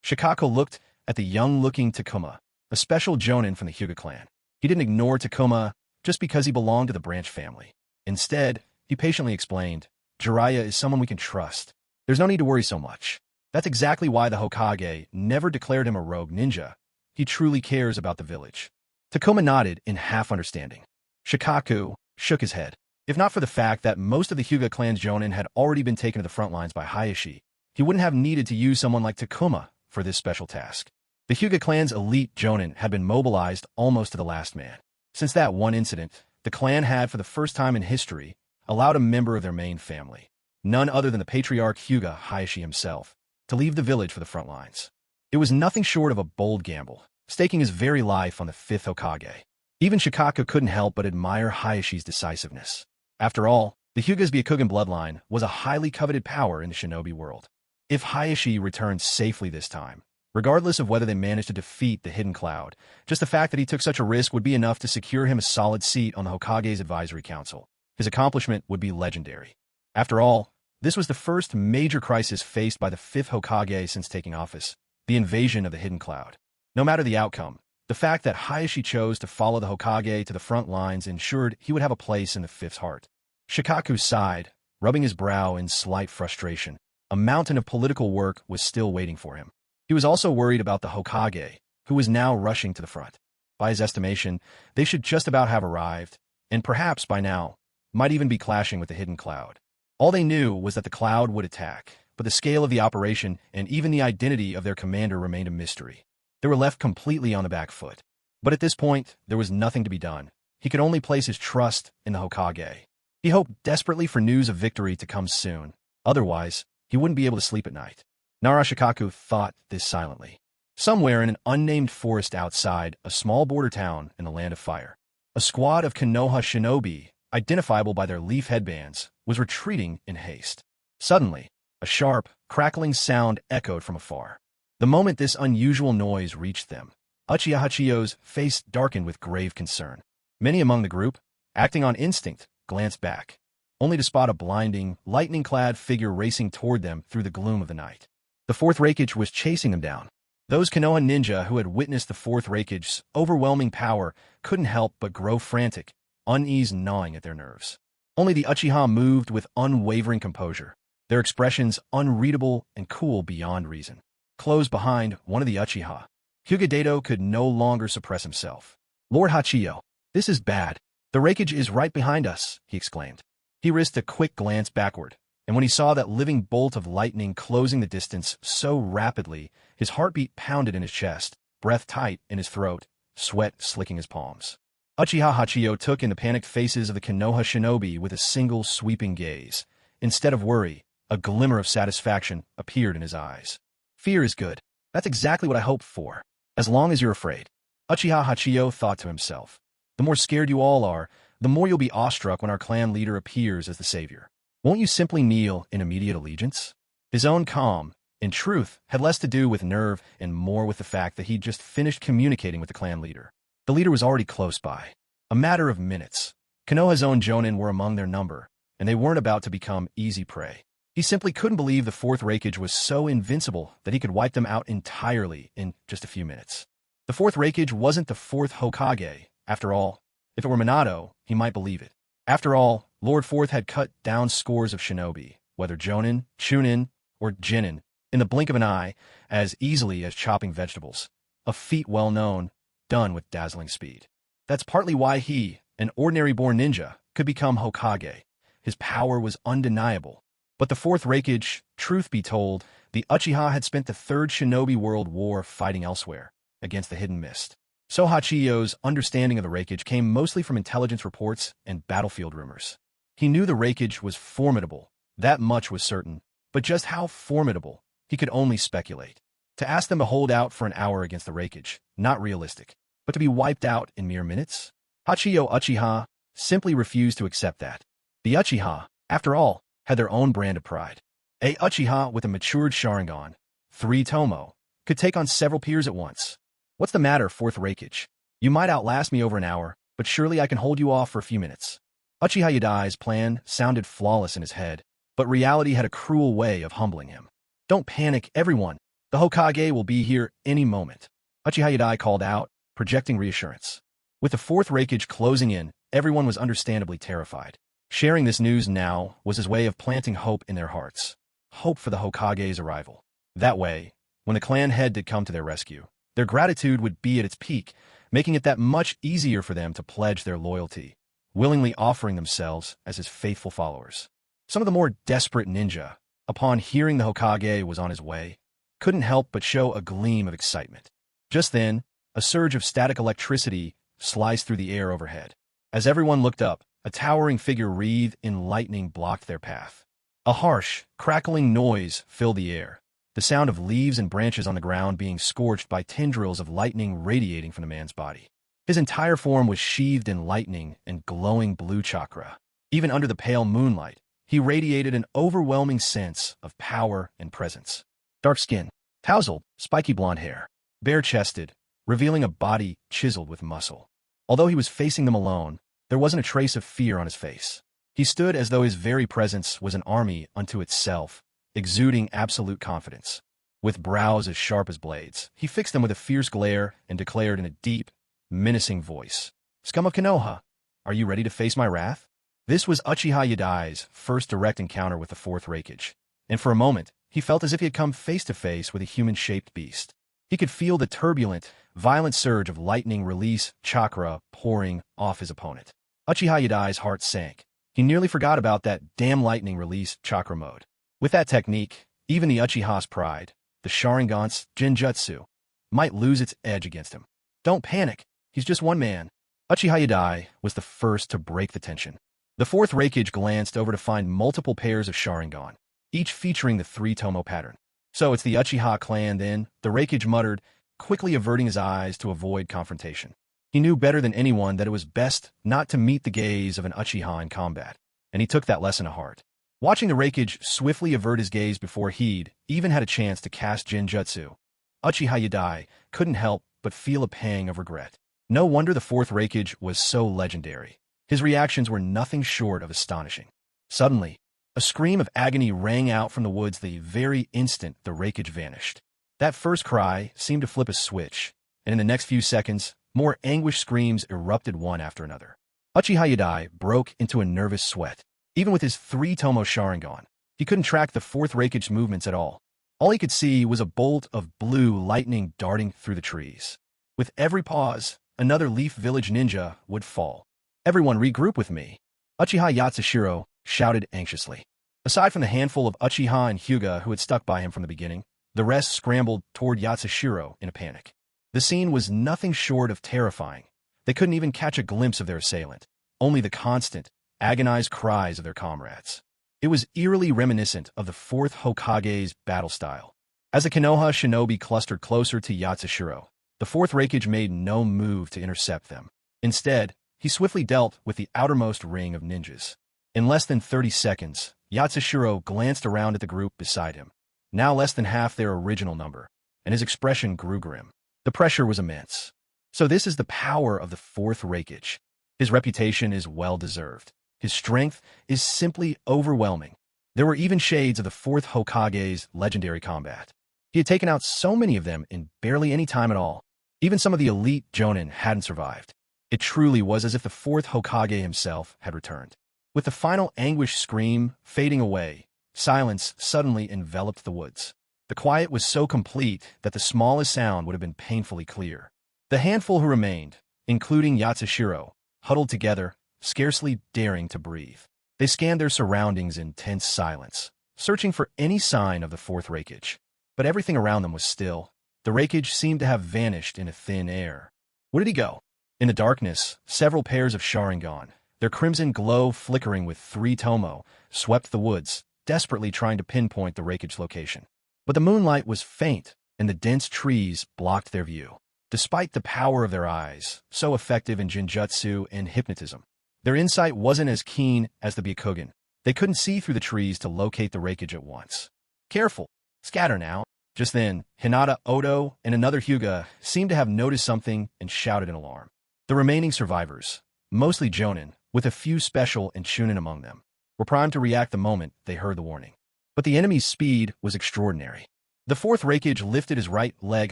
Shikaku looked at the young-looking Takuma, a special jonin from the Hyuga clan. He didn't ignore Takuma just because he belonged to the branch family. Instead, he patiently explained, Jiraiya is someone we can trust. There's no need to worry so much. That's exactly why the Hokage never declared him a rogue ninja. He truly cares about the village. Takuma nodded in half-understanding. Shikaku shook his head. If not for the fact that most of the Hyuga clan's jonin had already been taken to the front lines by Hayashi, he wouldn't have needed to use someone like Takuma for this special task. The Hyuga clan's elite jonin had been mobilized almost to the last man. Since that one incident, the clan had, for the first time in history, allowed a member of their main family, none other than the patriarch Hyuga Hayashi himself, to leave the village for the front lines. It was nothing short of a bold gamble, staking his very life on the fifth Hokage. Even Shikaku couldn't help but admire Hayashi's decisiveness. After all, the Hyuga's Byakugan bloodline was a highly coveted power in the shinobi world. If Hayashi returned safely this time, regardless of whether they managed to defeat the Hidden Cloud, just the fact that he took such a risk would be enough to secure him a solid seat on the Hokage's advisory council. His accomplishment would be legendary. After all, this was the first major crisis faced by the fifth Hokage since taking office, the invasion of the Hidden Cloud. No matter the outcome, the fact that Hayashi chose to follow the Hokage to the front lines ensured he would have a place in the fifth's heart. Shikaku sighed, rubbing his brow in slight frustration. A mountain of political work was still waiting for him. He was also worried about the Hokage, who was now rushing to the front. By his estimation, they should just about have arrived, and perhaps by now, might even be clashing with the Hidden Cloud. All they knew was that the Cloud would attack, but the scale of the operation and even the identity of their commander remained a mystery. They were left completely on the back foot. But at this point, there was nothing to be done. He could only place his trust in the Hokage. He hoped desperately for news of victory to come soon. Otherwise, he wouldn't be able to sleep at night. Nara Shikaku thought this silently. Somewhere in an unnamed forest outside a small border town in the Land of Fire, a squad of Konoha shinobi, identifiable by their leaf headbands, was retreating in haste. Suddenly, a sharp, crackling sound echoed from afar. The moment this unusual noise reached them, Uchiha Hachiyo's face darkened with grave concern. Many among the group, acting on instinct, glanced back, only to spot a blinding, lightning-clad figure racing toward them through the gloom of the night. The fourth Reikage was chasing them down. Those Konoha ninja who had witnessed the fourth Reikage's overwhelming power couldn't help but grow frantic, unease gnawing at their nerves. Only the Uchiha moved with unwavering composure, their expressions unreadable and cool beyond reason. Close behind one of the Uchiha, Hyuga Dato could no longer suppress himself. "Lord Hachiyo, this is bad. The Reikage is right behind us," he exclaimed. He risked a quick glance backward, and when he saw that living bolt of lightning closing the distance so rapidly, his heartbeat pounded in his chest, breath tight in his throat, sweat slicking his palms. Uchiha Hachiyo took in the panicked faces of the Konoha shinobi with a single sweeping gaze. Instead of worry, a glimmer of satisfaction appeared in his eyes. "Fear is good. That's exactly what I hoped for. As long as you're afraid." Uchiha Hachiyo thought to himself. "The more scared you all are, the more you'll be awestruck when our clan leader appears as the savior. Won't you simply kneel in immediate allegiance?" His own calm, in truth, had less to do with nerve and more with the fact that he'd just finished communicating with the clan leader. The leader was already close by. A matter of minutes. Konoha's own jonin were among their number, and they weren't about to become easy prey. He simply couldn't believe the fourth Reikage was so invincible that he could wipe them out entirely in just a few minutes. The fourth Reikage wasn't the fourth Hokage, after all. If it were Minato, he might believe it. After all, Lord Fourth had cut down scores of shinobi, whether jonin, chunin, or jinin, in the blink of an eye, as easily as chopping vegetables. A feat well known, done with dazzling speed. That's partly why he, an ordinary-born ninja, could become Hokage. His power was undeniable. But the fourth Reikage, truth be told, the Uchiha had spent the third shinobi world war fighting elsewhere, against the Hidden Mist. So Hachiyo's understanding of the Reikage came mostly from intelligence reports and battlefield rumors. He knew the Reikage was formidable, that much was certain, but just how formidable, he could only speculate. To ask them to hold out for an hour against the Reikage, not realistic, but to be wiped out in mere minutes? Hachiyo Uchiha simply refused to accept that. The Uchiha, after all, had their own brand of pride. A Uchiha with a matured Sharingan, 3 Tomo, could take on several peers at once. "What's the matter, fourth Reikage? You might outlast me over an hour, but surely I can hold you off for a few minutes." Uchiha Yadai's plan sounded flawless in his head, but reality had a cruel way of humbling him. "Don't panic, everyone. The Hokage will be here any moment," Uchiha Yadai called out, projecting reassurance. With the fourth Reikage closing in, everyone was understandably terrified. Sharing this news now was his way of planting hope in their hearts. hope for the Hokage's arrival. That way, when the clan head did come to their rescue, their gratitude would be at its peak, making it that much easier for them to pledge their loyalty, willingly offering themselves as his faithful followers. Some of the more desperate ninja, upon hearing the Hokage was on his way, couldn't help but show a gleam of excitement. Just then, a surge of static electricity sliced through the air overhead. As everyone looked up, a towering figure wreathed in lightning blocked their path. A harsh, crackling noise filled the air, the sound of leaves and branches on the ground being scorched by tendrils of lightning radiating from the man's body. His entire form was sheathed in lightning and glowing blue chakra. Even under the pale moonlight, he radiated an overwhelming sense of power and presence. Dark skin, tousled, spiky blonde hair, bare-chested, revealing a body chiseled with muscle. Although he was facing them alone, there wasn't a trace of fear on his face. He stood as though his very presence was an army unto itself, exuding absolute confidence. With brows as sharp as blades, he fixed them with a fierce glare and declared in a deep, menacing voice, "Scum of Konoha, are you ready to face my wrath?" This was Uchiha Yadai's first direct encounter with the fourth Reikage, and for a moment, he felt as if he had come face-to-face with a human-shaped beast. He could feel the turbulent, violent surge of lightning release chakra pouring off his opponent. Uchiha Yadai's heart sank. He nearly forgot about that damn lightning release chakra mode. With that technique, even the Uchiha's pride, the Sharingan's Genjutsu, might lose its edge against him. Don't panic, he's just one man. Uchiha Yadai was the first to break the tension. The fourth Reikage glanced over to find multiple pairs of Sharingan, each featuring the three-tomo pattern. "So it's the Uchiha clan then," the Reikage muttered, quickly averting his eyes to avoid confrontation. He knew better than anyone that it was best not to meet the gaze of an Uchiha in combat, and he took that lesson to heart. Watching the Reikage swiftly avert his gaze before he'd even had a chance to cast Genjutsu, Uchiha Yadai couldn't help but feel a pang of regret. No wonder the fourth Reikage was so legendary. His reactions were nothing short of astonishing. Suddenly, a scream of agony rang out from the woods the very instant the Reikage vanished. That first cry seemed to flip a switch, and in the next few seconds, more anguished screams erupted one after another. Uchiha Yadai broke into a nervous sweat. Even with his three-tomo Sharingan, he couldn't track the fourth Reikage's movements at all. All he could see was a bolt of blue lightning darting through the trees. With every pause, another Leaf Village ninja would fall. "Everyone regroup with me," Uchiha Yatsushiro shouted anxiously. Aside from the handful of Uchiha and Hyuga who had stuck by him from the beginning, the rest scrambled toward Yatsushiro in a panic. The scene was nothing short of terrifying. They couldn't even catch a glimpse of their assailant, only the constant, agonized cries of their comrades. It was eerily reminiscent of the fourth Hokage's battle style. As the Konoha shinobi clustered closer to Yatsushiro, the fourth Reikage made no move to intercept them. Instead, he swiftly dealt with the outermost ring of ninjas. In less than 30 seconds, Yatsushiro glanced around at the group beside him, now less than half their original number, and his expression grew grim. The pressure was immense. So this is the power of the fourth Reikage. His reputation is well-deserved. His strength is simply overwhelming. There were even shades of the fourth Hokage's legendary combat. He had taken out so many of them in barely any time at all. Even some of the elite Jonin hadn't survived. It truly was as if the fourth Hokage himself had returned. With the final anguished scream fading away, silence suddenly enveloped the woods. The quiet was so complete that the smallest sound would have been painfully clear. The handful who remained, including Yatsushiro, huddled together, scarcely daring to breathe. They scanned their surroundings in tense silence, searching for any sign of the fourth Reikage. But everything around them was still. The Reikage seemed to have vanished into thin air. Where did he go? In the darkness, several pairs of Sharingan, their crimson glow flickering with three-tomo, swept the woods, desperately trying to pinpoint the Reikage's location. But the moonlight was faint, and the dense trees blocked their view. Despite the power of their eyes, so effective in Genjutsu and hypnotism, their insight wasn't as keen as the Byakugan. They couldn't see through the trees to locate the Reikage at once. "Careful! Scatter now!" Just then, Hinata, Odo, and another Hyuga seemed to have noticed something and shouted in alarm. The remaining survivors, mostly Jonin, with a few special and Chunin among them, were primed to react the moment they heard the warning. But the enemy's speed was extraordinary. The fourth Reikage lifted his right leg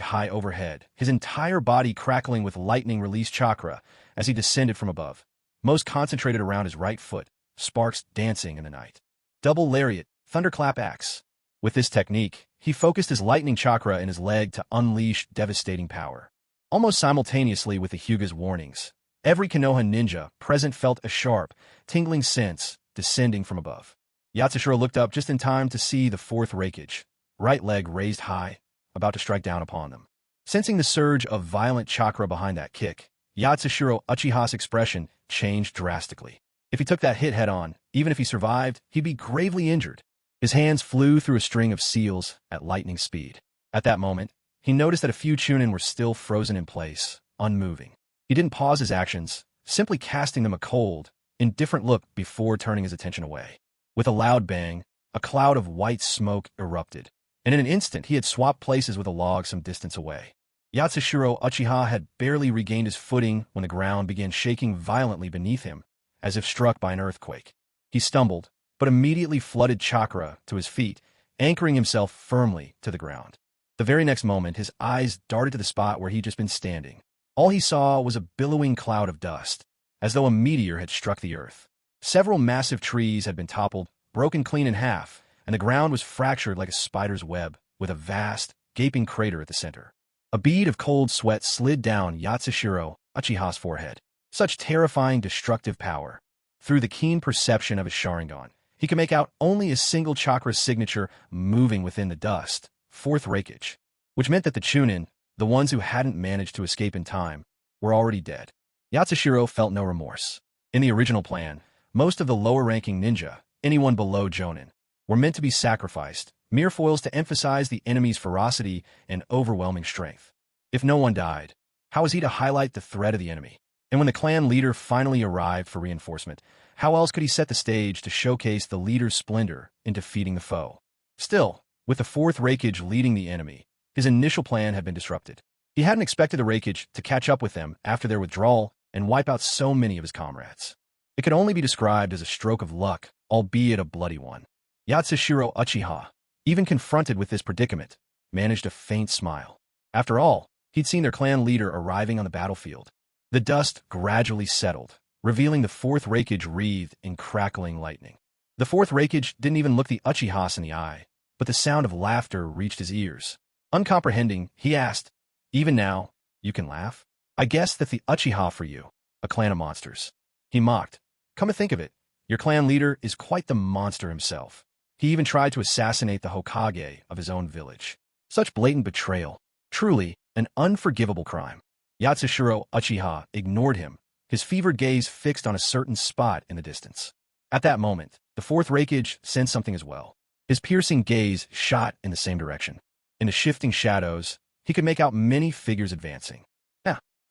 high overhead, his entire body crackling with lightning release chakra as he descended from above, most concentrated around his right foot, sparks dancing in the night. Double lariat, thunderclap axe. With this technique, he focused his lightning chakra in his leg to unleash devastating power. Almost simultaneously with the Hyuga's warnings, every Konoha ninja present felt a sharp, tingling sense descending from above. Yatsushiro looked up just in time to see the fourth Reikage, right leg raised high, about to strike down upon them. Sensing the surge of violent chakra behind that kick, Yatsushiro Uchiha's expression changed drastically. If he took that hit head-on, even if he survived, he'd be gravely injured. His hands flew through a string of seals at lightning speed. At that moment, he noticed that a few Chunin were still frozen in place, unmoving. He didn't pause his actions, simply casting them a cold, indifferent look before turning his attention away. With a loud bang, a cloud of white smoke erupted, and in an instant he had swapped places with a log some distance away. Yatsushiro Uchiha had barely regained his footing when the ground began shaking violently beneath him, as if struck by an earthquake. He stumbled, but immediately flooded chakra to his feet, anchoring himself firmly to the ground. The very next moment, his eyes darted to the spot where he'd just been standing. All he saw was a billowing cloud of dust, as though a meteor had struck the earth. Several massive trees had been toppled, broken clean in half, and the ground was fractured like a spider's web, with a vast, gaping crater at the center. A bead of cold sweat slid down Yatsushiro Uchiha's forehead. Such terrifying, destructive power. Through the keen perception of his Sharingan, he could make out only a single chakra signature moving within the dust, fourth Reikage, which meant that the Chunin, the ones who hadn't managed to escape in time, were already dead. Yatsushiro felt no remorse. In the original plan, most of the lower-ranking ninja, anyone below Jonin, were meant to be sacrificed, mere foils to emphasize the enemy's ferocity and overwhelming strength. If no one died, how was he to highlight the threat of the enemy? And when the clan leader finally arrived for reinforcement, how else could he set the stage to showcase the leader's splendor in defeating the foe? Still, with the fourth Reikage leading the enemy, his initial plan had been disrupted. He hadn't expected the Reikage to catch up with them after their withdrawal and wipe out so many of his comrades. It could only be described as a stroke of luck, albeit a bloody one. Yatsushiro Uchiha, even confronted with this predicament, managed a faint smile. After all, he'd seen their clan leader arriving on the battlefield. The dust gradually settled, revealing the fourth Reikage wreathed in crackling lightning. The fourth Reikage didn't even look the Uchihas in the eye, but the sound of laughter reached his ears. Uncomprehending, he asked, "Even now, you can laugh? I guess that's the Uchiha for you, a clan of monsters." He mocked. "Come to think of it, your clan leader is quite the monster himself. He even tried to assassinate the Hokage of his own village. Such blatant betrayal. Truly, an unforgivable crime." Yatsushiro Uchiha ignored him, his fevered gaze fixed on a certain spot in the distance. At that moment, the fourth Reikage sensed something as well. His piercing gaze shot in the same direction. In the shifting shadows, he could make out many figures advancing.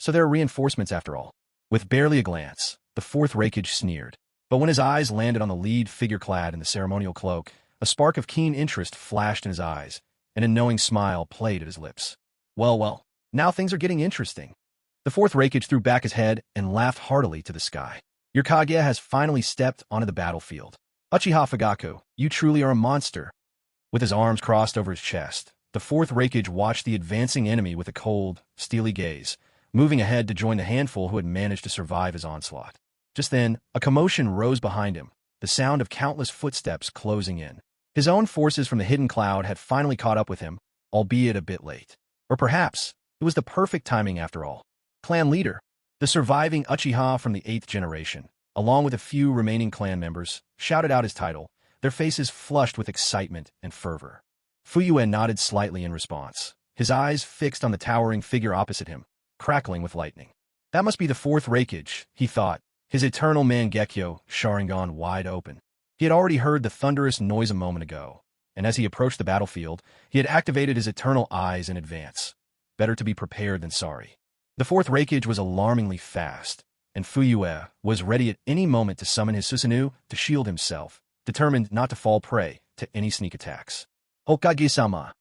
So there are reinforcements after all. With barely a glance, the fourth Reikage sneered. But when his eyes landed on the lead figure clad in the ceremonial cloak, a spark of keen interest flashed in his eyes, and a knowing smile played at his lips. Well, now things are getting interesting. The fourth Reikage threw back his head and laughed heartily to the sky. Your Kage has finally stepped onto the battlefield. Uchiha Fugaku, you truly are a monster. With his arms crossed over his chest, the fourth Reikage watched the advancing enemy with a cold, steely gaze, moving ahead to join the handful who had managed to survive his onslaught. Just then, a commotion rose behind him, the sound of countless footsteps closing in. His own forces from the hidden cloud had finally caught up with him, albeit a bit late. Or perhaps, it was the perfect timing after all. Clan leader, the surviving Uchiha from the 8th generation, along with a few remaining clan members, shouted out his title, their faces flushed with excitement and fervor. Fuyue nodded slightly in response, his eyes fixed on the towering figure opposite him, crackling with lightning. That must be the fourth Reikage, he thought, his eternal Mangekyo Sharingan wide open. He had already heard the thunderous noise a moment ago, and as he approached the battlefield, he had activated his eternal eyes in advance. Better to be prepared than sorry. The fourth Reikage was alarmingly fast, and Fuyue was ready at any moment to summon his Susanoo to shield himself, determined not to fall prey to any sneak attacks. Hokage-sama.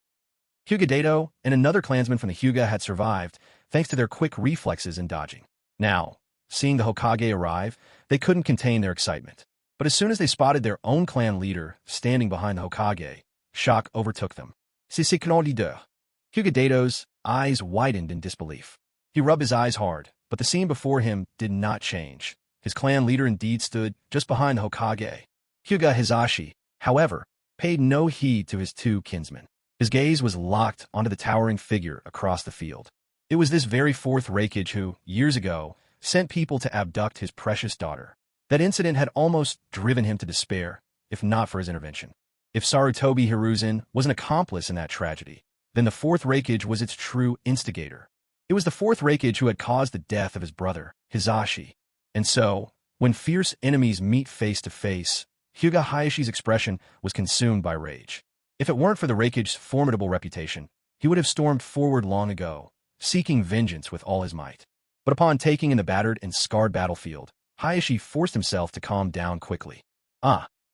Hyuga Dato and another clansman from the Hyuga had survived, thanks to their quick reflexes in dodging. Now, seeing the Hokage arrive, they couldn't contain their excitement. But as soon as they spotted their own clan leader standing behind the Hokage, shock overtook them. C'est Hyuga Dato's eyes widened in disbelief. He rubbed his eyes hard, but the scene before him did not change. His clan leader indeed stood just behind the Hokage. Hyuga Hisashi, however, paid no heed to his two kinsmen. His gaze was locked onto the towering figure across the field. It was this very fourth Reikage who, years ago, sent people to abduct his precious daughter. That incident had almost driven him to despair, if not for his intervention. If Sarutobi Hiruzen was an accomplice in that tragedy, then the fourth Reikage was its true instigator. It was the fourth Reikage who had caused the death of his brother, Hisashi. And so, when fierce enemies meet face to face, Hyuga Hayashi's expression was consumed by rage. If it weren't for the Reikage's formidable reputation, he would have stormed forward long ago, seeking vengeance with all his might. But upon taking in the battered and scarred battlefield, Hayashi forced himself to calm down quickly.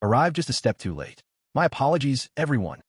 Arrived just a step too late. My apologies, everyone.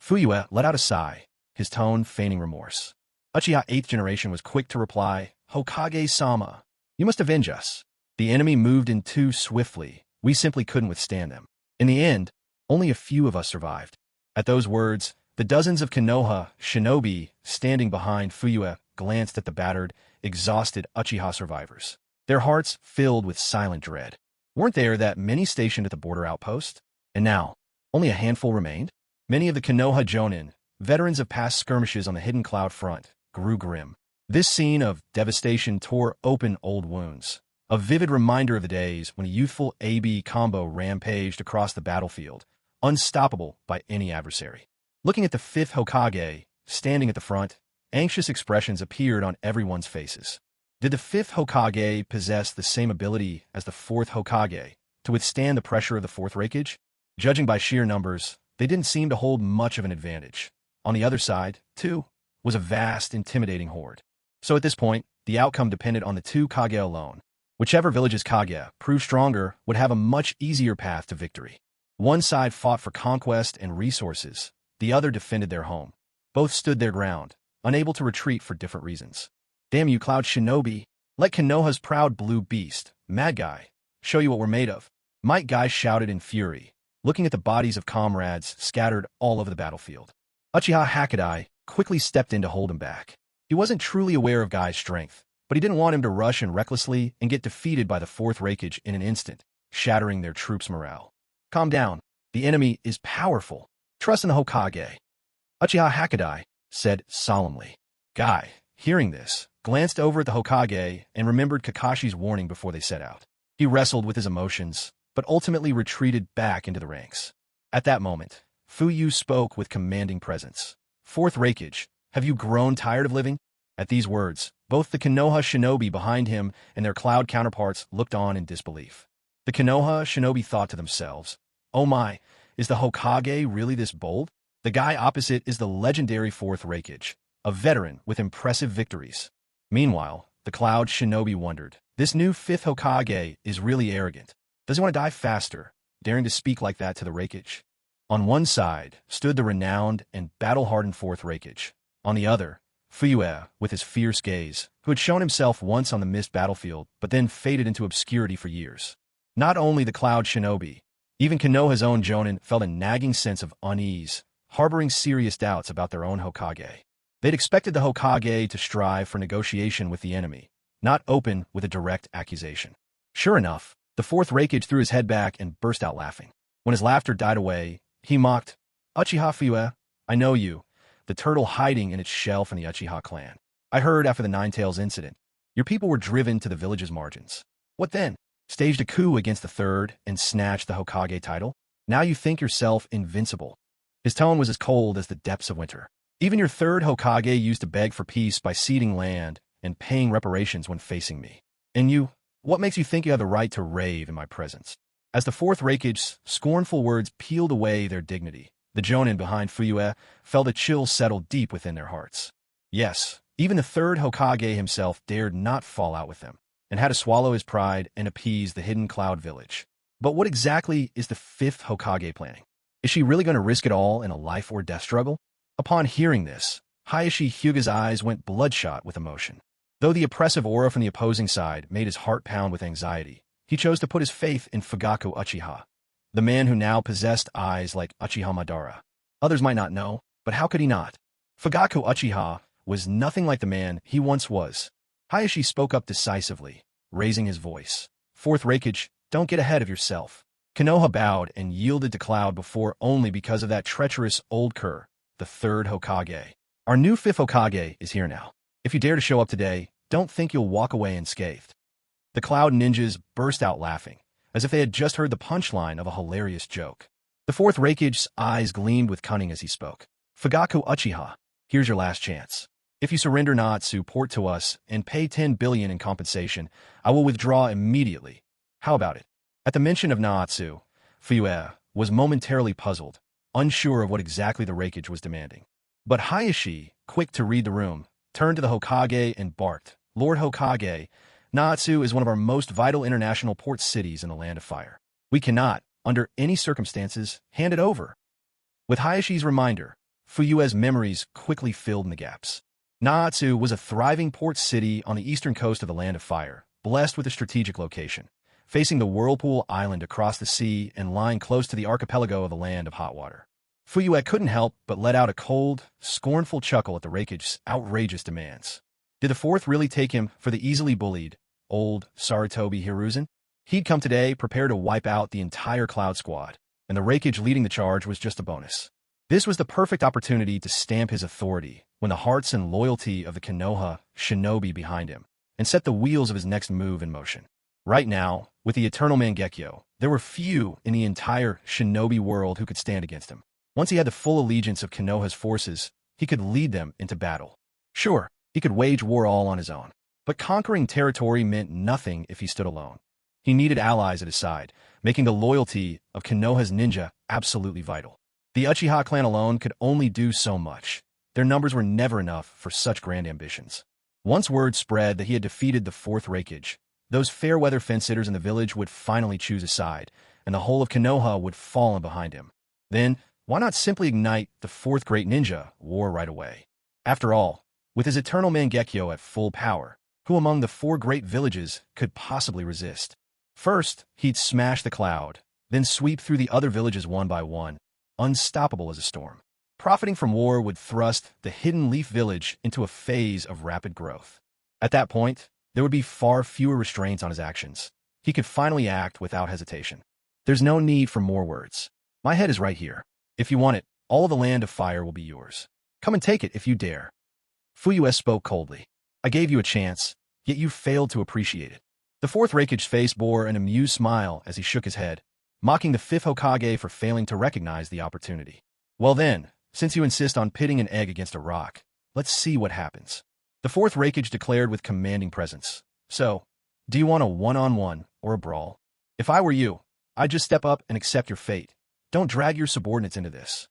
Fuyue let out a sigh, his tone feigning remorse. Uchiha 8th generation was quick to reply, Hokage-sama, you must avenge us. The enemy moved in too swiftly. We simply couldn't withstand them. In the end, only a few of us survived. At those words, the dozens of Konoha shinobi standing behind Fuyue glanced at the battered, exhausted Uchiha survivors, their hearts filled with silent dread. Weren't there that many stationed at the border outpost? And now, only a handful remained? Many of the Konoha Jonin, veterans of past skirmishes on the Hidden Cloud front, grew grim. This scene of devastation tore open old wounds, a vivid reminder of the days when a youthful AB combo rampaged across the battlefield, unstoppable by any adversary. Looking at the fifth Hokage, standing at the front, anxious expressions appeared on everyone's faces. Did the fifth Hokage possess the same ability as the fourth Hokage to withstand the pressure of the fourth Reikage? Judging by sheer numbers, they didn't seem to hold much of an advantage. On the other side, too, was a vast, intimidating horde. So at this point, the outcome depended on the two Kage alone. Whichever village's Kage proved stronger would have a much easier path to victory. One side fought for conquest and resources, the other defended their home. Both stood their ground, unable to retreat for different reasons. Damn you, Cloud Shinobi! Let Konoha's proud blue beast, Mad Guy, show you what we're made of. Might Guy shouted in fury, looking at the bodies of comrades scattered all over the battlefield. Uchiha Hakadai quickly stepped in to hold him back. He wasn't truly aware of Guy's strength, but he didn't want him to rush in recklessly and get defeated by the fourth Reikage in an instant, shattering their troops' morale. Calm down. The enemy is powerful. Trust in the Hokage. Uchiha Hakadai said solemnly. Guy, hearing this, glanced over at the Hokage and remembered Kakashi's warning before they set out. He wrestled with his emotions, but ultimately retreated back into the ranks. At that moment, Fuyue spoke with commanding presence. Fourth Reikage, have you grown tired of living? At these words, both the Konoha shinobi behind him and their cloud counterparts looked on in disbelief. The Konoha shinobi thought to themselves, oh my, is the Hokage really this bold? The guy opposite is the legendary fourth Reikage, a veteran with impressive victories. Meanwhile, the cloud shinobi wondered, this new fifth Hokage is really arrogant. Does he want to die faster, daring to speak like that to the Reikage? On one side stood the renowned and battle-hardened fourth Reikage. On the other, Fuyue, with his fierce gaze, who had shown himself once on the mist battlefield, but then faded into obscurity for years. Not only the cloud shinobi, even Konoha's own Jonin felt a nagging sense of unease, harboring serious doubts about their own Hokage. They'd expected the Hokage to strive for negotiation with the enemy, not open with a direct accusation. Sure enough, the fourth Reikage threw his head back and burst out laughing. When his laughter died away, he mocked, Uchiha Fuyue, I know you, the turtle hiding in its shell from the Uchiha clan. I heard after the Ninetales incident, your people were driven to the village's margins. What then? Staged a coup against the third and snatched the Hokage title? Now you think yourself invincible. His tone was as cold as the depths of winter. Even your third Hokage used to beg for peace by ceding land and paying reparations when facing me. And you, what makes you think you have the right to rave in my presence? As the fourth Reikage's scornful words peeled away their dignity, the Jonin behind Fuyue felt a chill settle deep within their hearts. Yes, even the third Hokage himself dared not fall out with them, and had to swallow his pride and appease the Hidden Cloud village. But what exactly is the fifth Hokage planning? Is she really going to risk it all in a life or death struggle? Upon hearing this, Hayashi Hyuga's eyes went bloodshot with emotion. Though the oppressive aura from the opposing side made his heart pound with anxiety, he chose to put his faith in Fugaku Uchiha, the man who now possessed eyes like Uchiha Madara. Others might not know, but how could he not? Fugaku Uchiha was nothing like the man he once was. Hayashi spoke up decisively, raising his voice. Fourth Reikage, don't get ahead of yourself. Konoha bowed and yielded to Cloud before only because of that treacherous old cur, the third Hokage. Our new fifth Hokage is here now. If you dare to show up today, don't think you'll walk away unscathed. The Cloud ninjas burst out laughing, as if they had just heard the punchline of a hilarious joke. The fourth Raikage's eyes gleamed with cunning as he spoke. Fugaku Uchiha, here's your last chance. If you surrender Naatsu port to us and pay 10 billion in compensation, I will withdraw immediately. How about it? At the mention of Naatsu, Fuyue was momentarily puzzled, unsure of what exactly the Raikage was demanding. But Hayashi, quick to read the room, turned to the Hokage and barked, Lord Hokage, Naatsu is one of our most vital international port cities in the Land of Fire. We cannot, under any circumstances, hand it over. With Hayashi's reminder, Fuyue's memories quickly filled in the gaps. Naatsu was a thriving port city on the eastern coast of the Land of Fire, blessed with a strategic location, facing the Whirlpool Island across the sea and lying close to the archipelago of the Land of Hot Water. Fuyue couldn't help but let out a cold, scornful chuckle at the Raikage's outrageous demands. Did the fourth really take him for the easily bullied, old Sarutobi Hiruzen? He'd come today prepared to wipe out the entire Cloud Squad, and the Raikage leading the charge was just a bonus. This was the perfect opportunity to stamp his authority when the hearts and loyalty of the Konoha shinobi behind him, and set the wheels of his next move in motion. Right now, with the eternal Mangekyo, there were few in the entire shinobi world who could stand against him. Once he had the full allegiance of Konoha's forces, he could lead them into battle. Sure, he could wage war all on his own, but conquering territory meant nothing if he stood alone. He needed allies at his side, making the loyalty of Konoha's ninja absolutely vital. The Uchiha clan alone could only do so much. Their numbers were never enough for such grand ambitions. Once word spread that he had defeated the fourth Raikage, those fair-weather fence-sitters in the village would finally choose a side, and the whole of Konoha would fall in behind him. Then, why not simply ignite the fourth great ninja war right away? After all, with his eternal Mangekyo at full power, who among the four great villages could possibly resist? First, he'd smash the Cloud, then sweep through the other villages one by one, unstoppable as a storm. Profiting from war would thrust the Hidden Leaf Village into a phase of rapid growth. At that point, there would be far fewer restraints on his actions. He could finally act without hesitation. There's no need for more words. My head is right here. If you want it, all of the Land of Fire will be yours. Come and take it if you dare. Fuyue spoke coldly. I gave you a chance, yet you failed to appreciate it. The fourth Raikage's face bore an amused smile as he shook his head, mocking the fifth Hokage for failing to recognize the opportunity. Well then, since you insist on pitting an egg against a rock, let's see what happens. The fourth Raikage declared with commanding presence. So, do you want a one-on-one or a brawl? If I were you, I'd just step up and accept your fate. Don't drag your subordinates into this.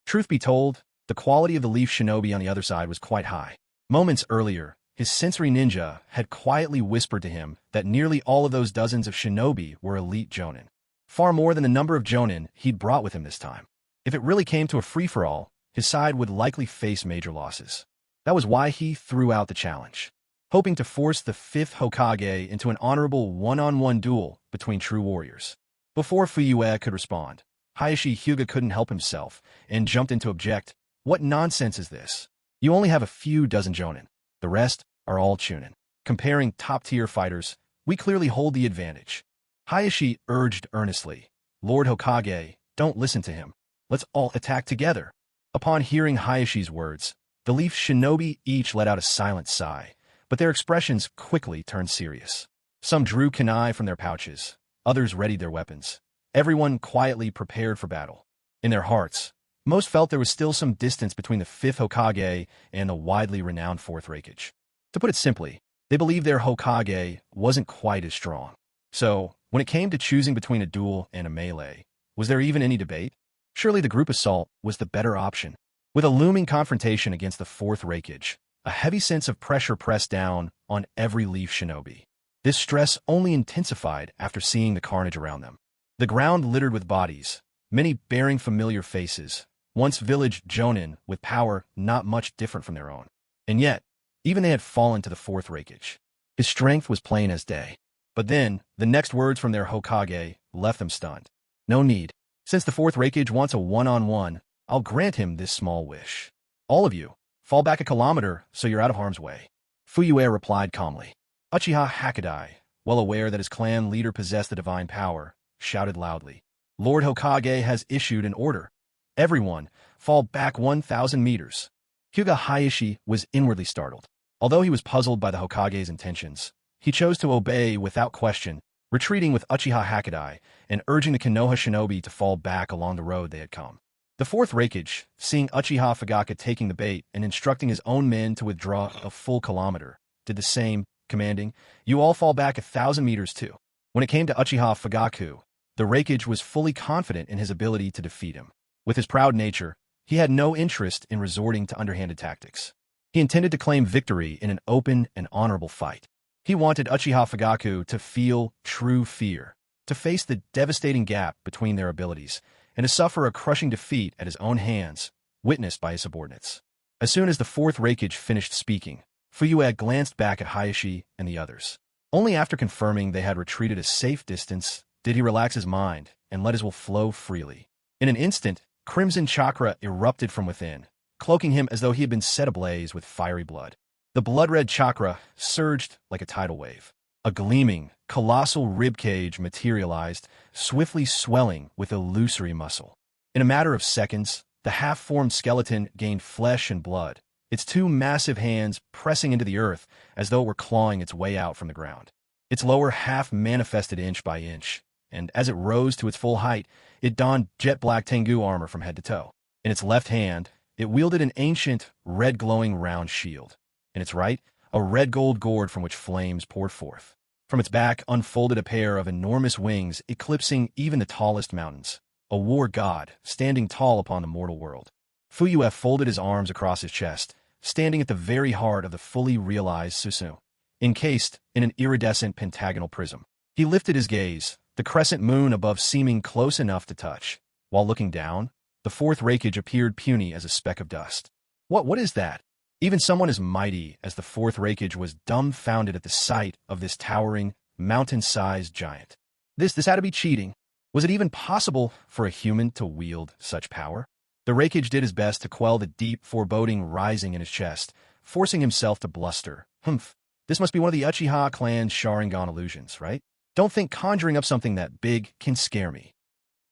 Truth be told, the quality of the Leaf Shinobi on the other side was quite high. Moments earlier, his sensory ninja had quietly whispered to him that nearly all of those dozens of shinobi were elite jonin. Far more than the number of jonin he'd brought with him this time. If it really came to a free-for-all, his side would likely face major losses. That was why he threw out the challenge, hoping to force the fifth Hokage into an honorable one-on-one duel between true warriors. Before Fuyue could respond, Hayashi Hyuga couldn't help himself and jumped in to object. What nonsense is this? You only have a few dozen jonin. The rest are all chunin. Comparing top-tier fighters, we clearly hold the advantage. Hayashi urged earnestly, Lord Hokage, don't listen to him. Let's all attack together. Upon hearing Hayashi's words, the Leaf Shinobi each let out a silent sigh, but their expressions quickly turned serious. Some drew kunai from their pouches, others readied their weapons. Everyone quietly prepared for battle. In their hearts, most felt there was still some distance between the fifth Hokage and the widely renowned fourth Raikage. To put it simply, they believed their Hokage wasn't quite as strong. So, when it came to choosing between a duel and a melee, was there even any debate? Surely the group assault was the better option. With a looming confrontation against the fourth Raikage, a heavy sense of pressure pressed down on every Leaf Shinobi. This stress only intensified after seeing the carnage around them. The ground littered with bodies, many bearing familiar faces, once village jonin with power not much different from their own. And yet, even they had fallen to the fourth Raikage. His strength was plain as day. But then, the next words from their Hokage left them stunned. No need. Since the fourth Raikage wants a one-on-one, I'll grant him this small wish. All of you, fall back a kilometer so you're out of harm's way. Fuyue replied calmly. Uchiha Hakadai, well aware that his clan leader possessed the divine power, shouted loudly. Lord Hokage has issued an order. Everyone, fall back 1,000 meters. Hyuga Hayashi was inwardly startled. Although he was puzzled by the Hokage's intentions, he chose to obey without question, retreating with Uchiha Hakadai and urging the Konoha shinobi to fall back along the road they had come. The fourth Reikage, seeing Uchiha Fugaka taking the bait and instructing his own men to withdraw a full kilometer, did the same, commanding, "You all fall back 1,000 meters too." When it came to Uchiha Fugaku, the Reikage was fully confident in his ability to defeat him. With his proud nature, he had no interest in resorting to underhanded tactics. He intended to claim victory in an open and honorable fight. He wanted Uchiha Fugaku to feel true fear, to face the devastating gap between their abilities, and to suffer a crushing defeat at his own hands, witnessed by his subordinates. As soon as the fourth Reikage finished speaking, Fuyue glanced back at Hayashi and the others. Only after confirming they had retreated a safe distance did he relax his mind and let his will flow freely. In an instant, crimson chakra erupted from within, cloaking him as though he had been set ablaze with fiery blood. The blood-red chakra surged like a tidal wave. A gleaming, colossal ribcage materialized, swiftly swelling with illusory muscle. In a matter of seconds, the half-formed skeleton gained flesh and blood, its two massive hands pressing into the earth as though it were clawing its way out from the ground. Its lower half manifested inch by inch, and as it rose to its full height, it donned jet-black Tengu armor from head to toe. In its left hand, it wielded an ancient, red-glowing round shield. In its right, a red-gold gourd from which flames poured forth. From its back unfolded a pair of enormous wings eclipsing even the tallest mountains, a war god standing tall upon the mortal world. Fuyue folded his arms across his chest, standing at the very heart of the fully realized Susanoo, encased in an iridescent pentagonal prism. He lifted his gaze, the crescent moon above seeming close enough to touch. While looking down, the fourth Reikage appeared puny as a speck of dust. What is that? Even someone as mighty as the fourth Reikage was dumbfounded at the sight of this towering, mountain-sized giant. This had to be cheating. Was it even possible for a human to wield such power? The Reikage did his best to quell the deep foreboding rising in his chest, forcing himself to bluster. Humph, this must be one of the Uchiha clan's Sharingan illusions, right? Don't think conjuring up something that big can scare me.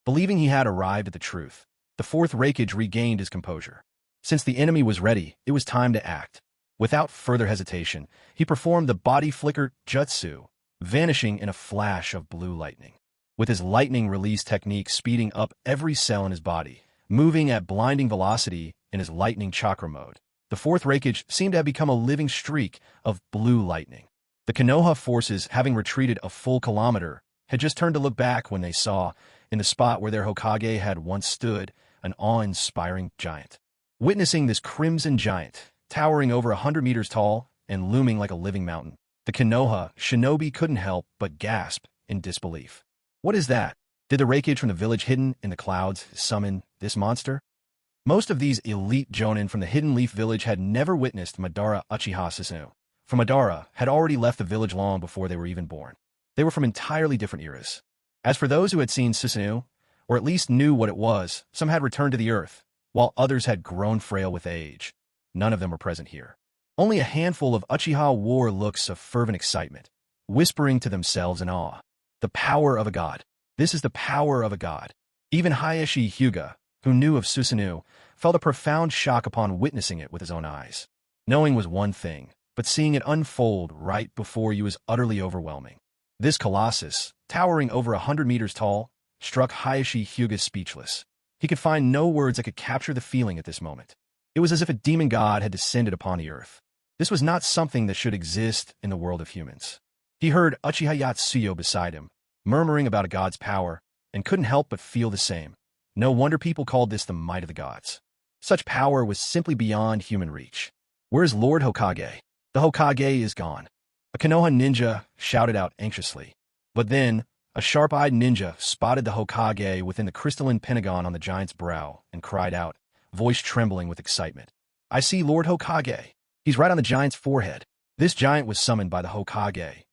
Believing he had arrived at the truth, the fourth Reikage regained his composure. Since the enemy was ready, it was time to act. Without further hesitation, he performed the body flicker jutsu, vanishing in a flash of blue lightning. With his lightning release technique speeding up every cell in his body, moving at blinding velocity in his lightning chakra mode, the fourth Reikage seemed to have become a living streak of blue lightning. The Konoha forces, having retreated a full kilometer, had just turned to look back when they saw, in the spot where their Hokage had once stood, an awe-inspiring giant. Witnessing this crimson giant, towering over 100 meters tall and looming like a living mountain, the Konoha shinobi couldn't help but gasp in disbelief. What is that? Did the Reikage from the village hidden in the clouds summon this monster? Most of these elite jonin from the Hidden Leaf village had never witnessed Madara Uchiha Susanoo, for Madara had already left the village long before they were even born. They were from entirely different eras. As for those who had seen Susanoo, or at least knew what it was, some had returned to the earth, while others had grown frail with age. None of them were present here. Only a handful of Uchiha wore looks of fervent excitement, whispering to themselves in awe. The power of a god. This is the power of a god. Even Hayashi Hyuga, who knew of Susanoo, felt a profound shock upon witnessing it with his own eyes. Knowing was one thing, but seeing it unfold right before you was utterly overwhelming. This colossus, towering over 100 meters tall, struck Hayashi Hyuga speechless. He could find no words that could capture the feeling at this moment. It was as if a demon god had descended upon the earth. This was not something that should exist in the world of humans. He heard Uchiha Yatsuyo beside him, murmuring about a god's power, and couldn't help but feel the same. No wonder people called this the might of the gods. Such power was simply beyond human reach. Where's Lord Hokage? The Hokage is gone. A Konoha ninja shouted out anxiously. But then, a sharp-eyed ninja spotted the Hokage within the crystalline pentagon on the giant's brow and cried out, voice trembling with excitement. I see Lord Hokage. He's right on the giant's forehead. This giant was summoned by the Hokage.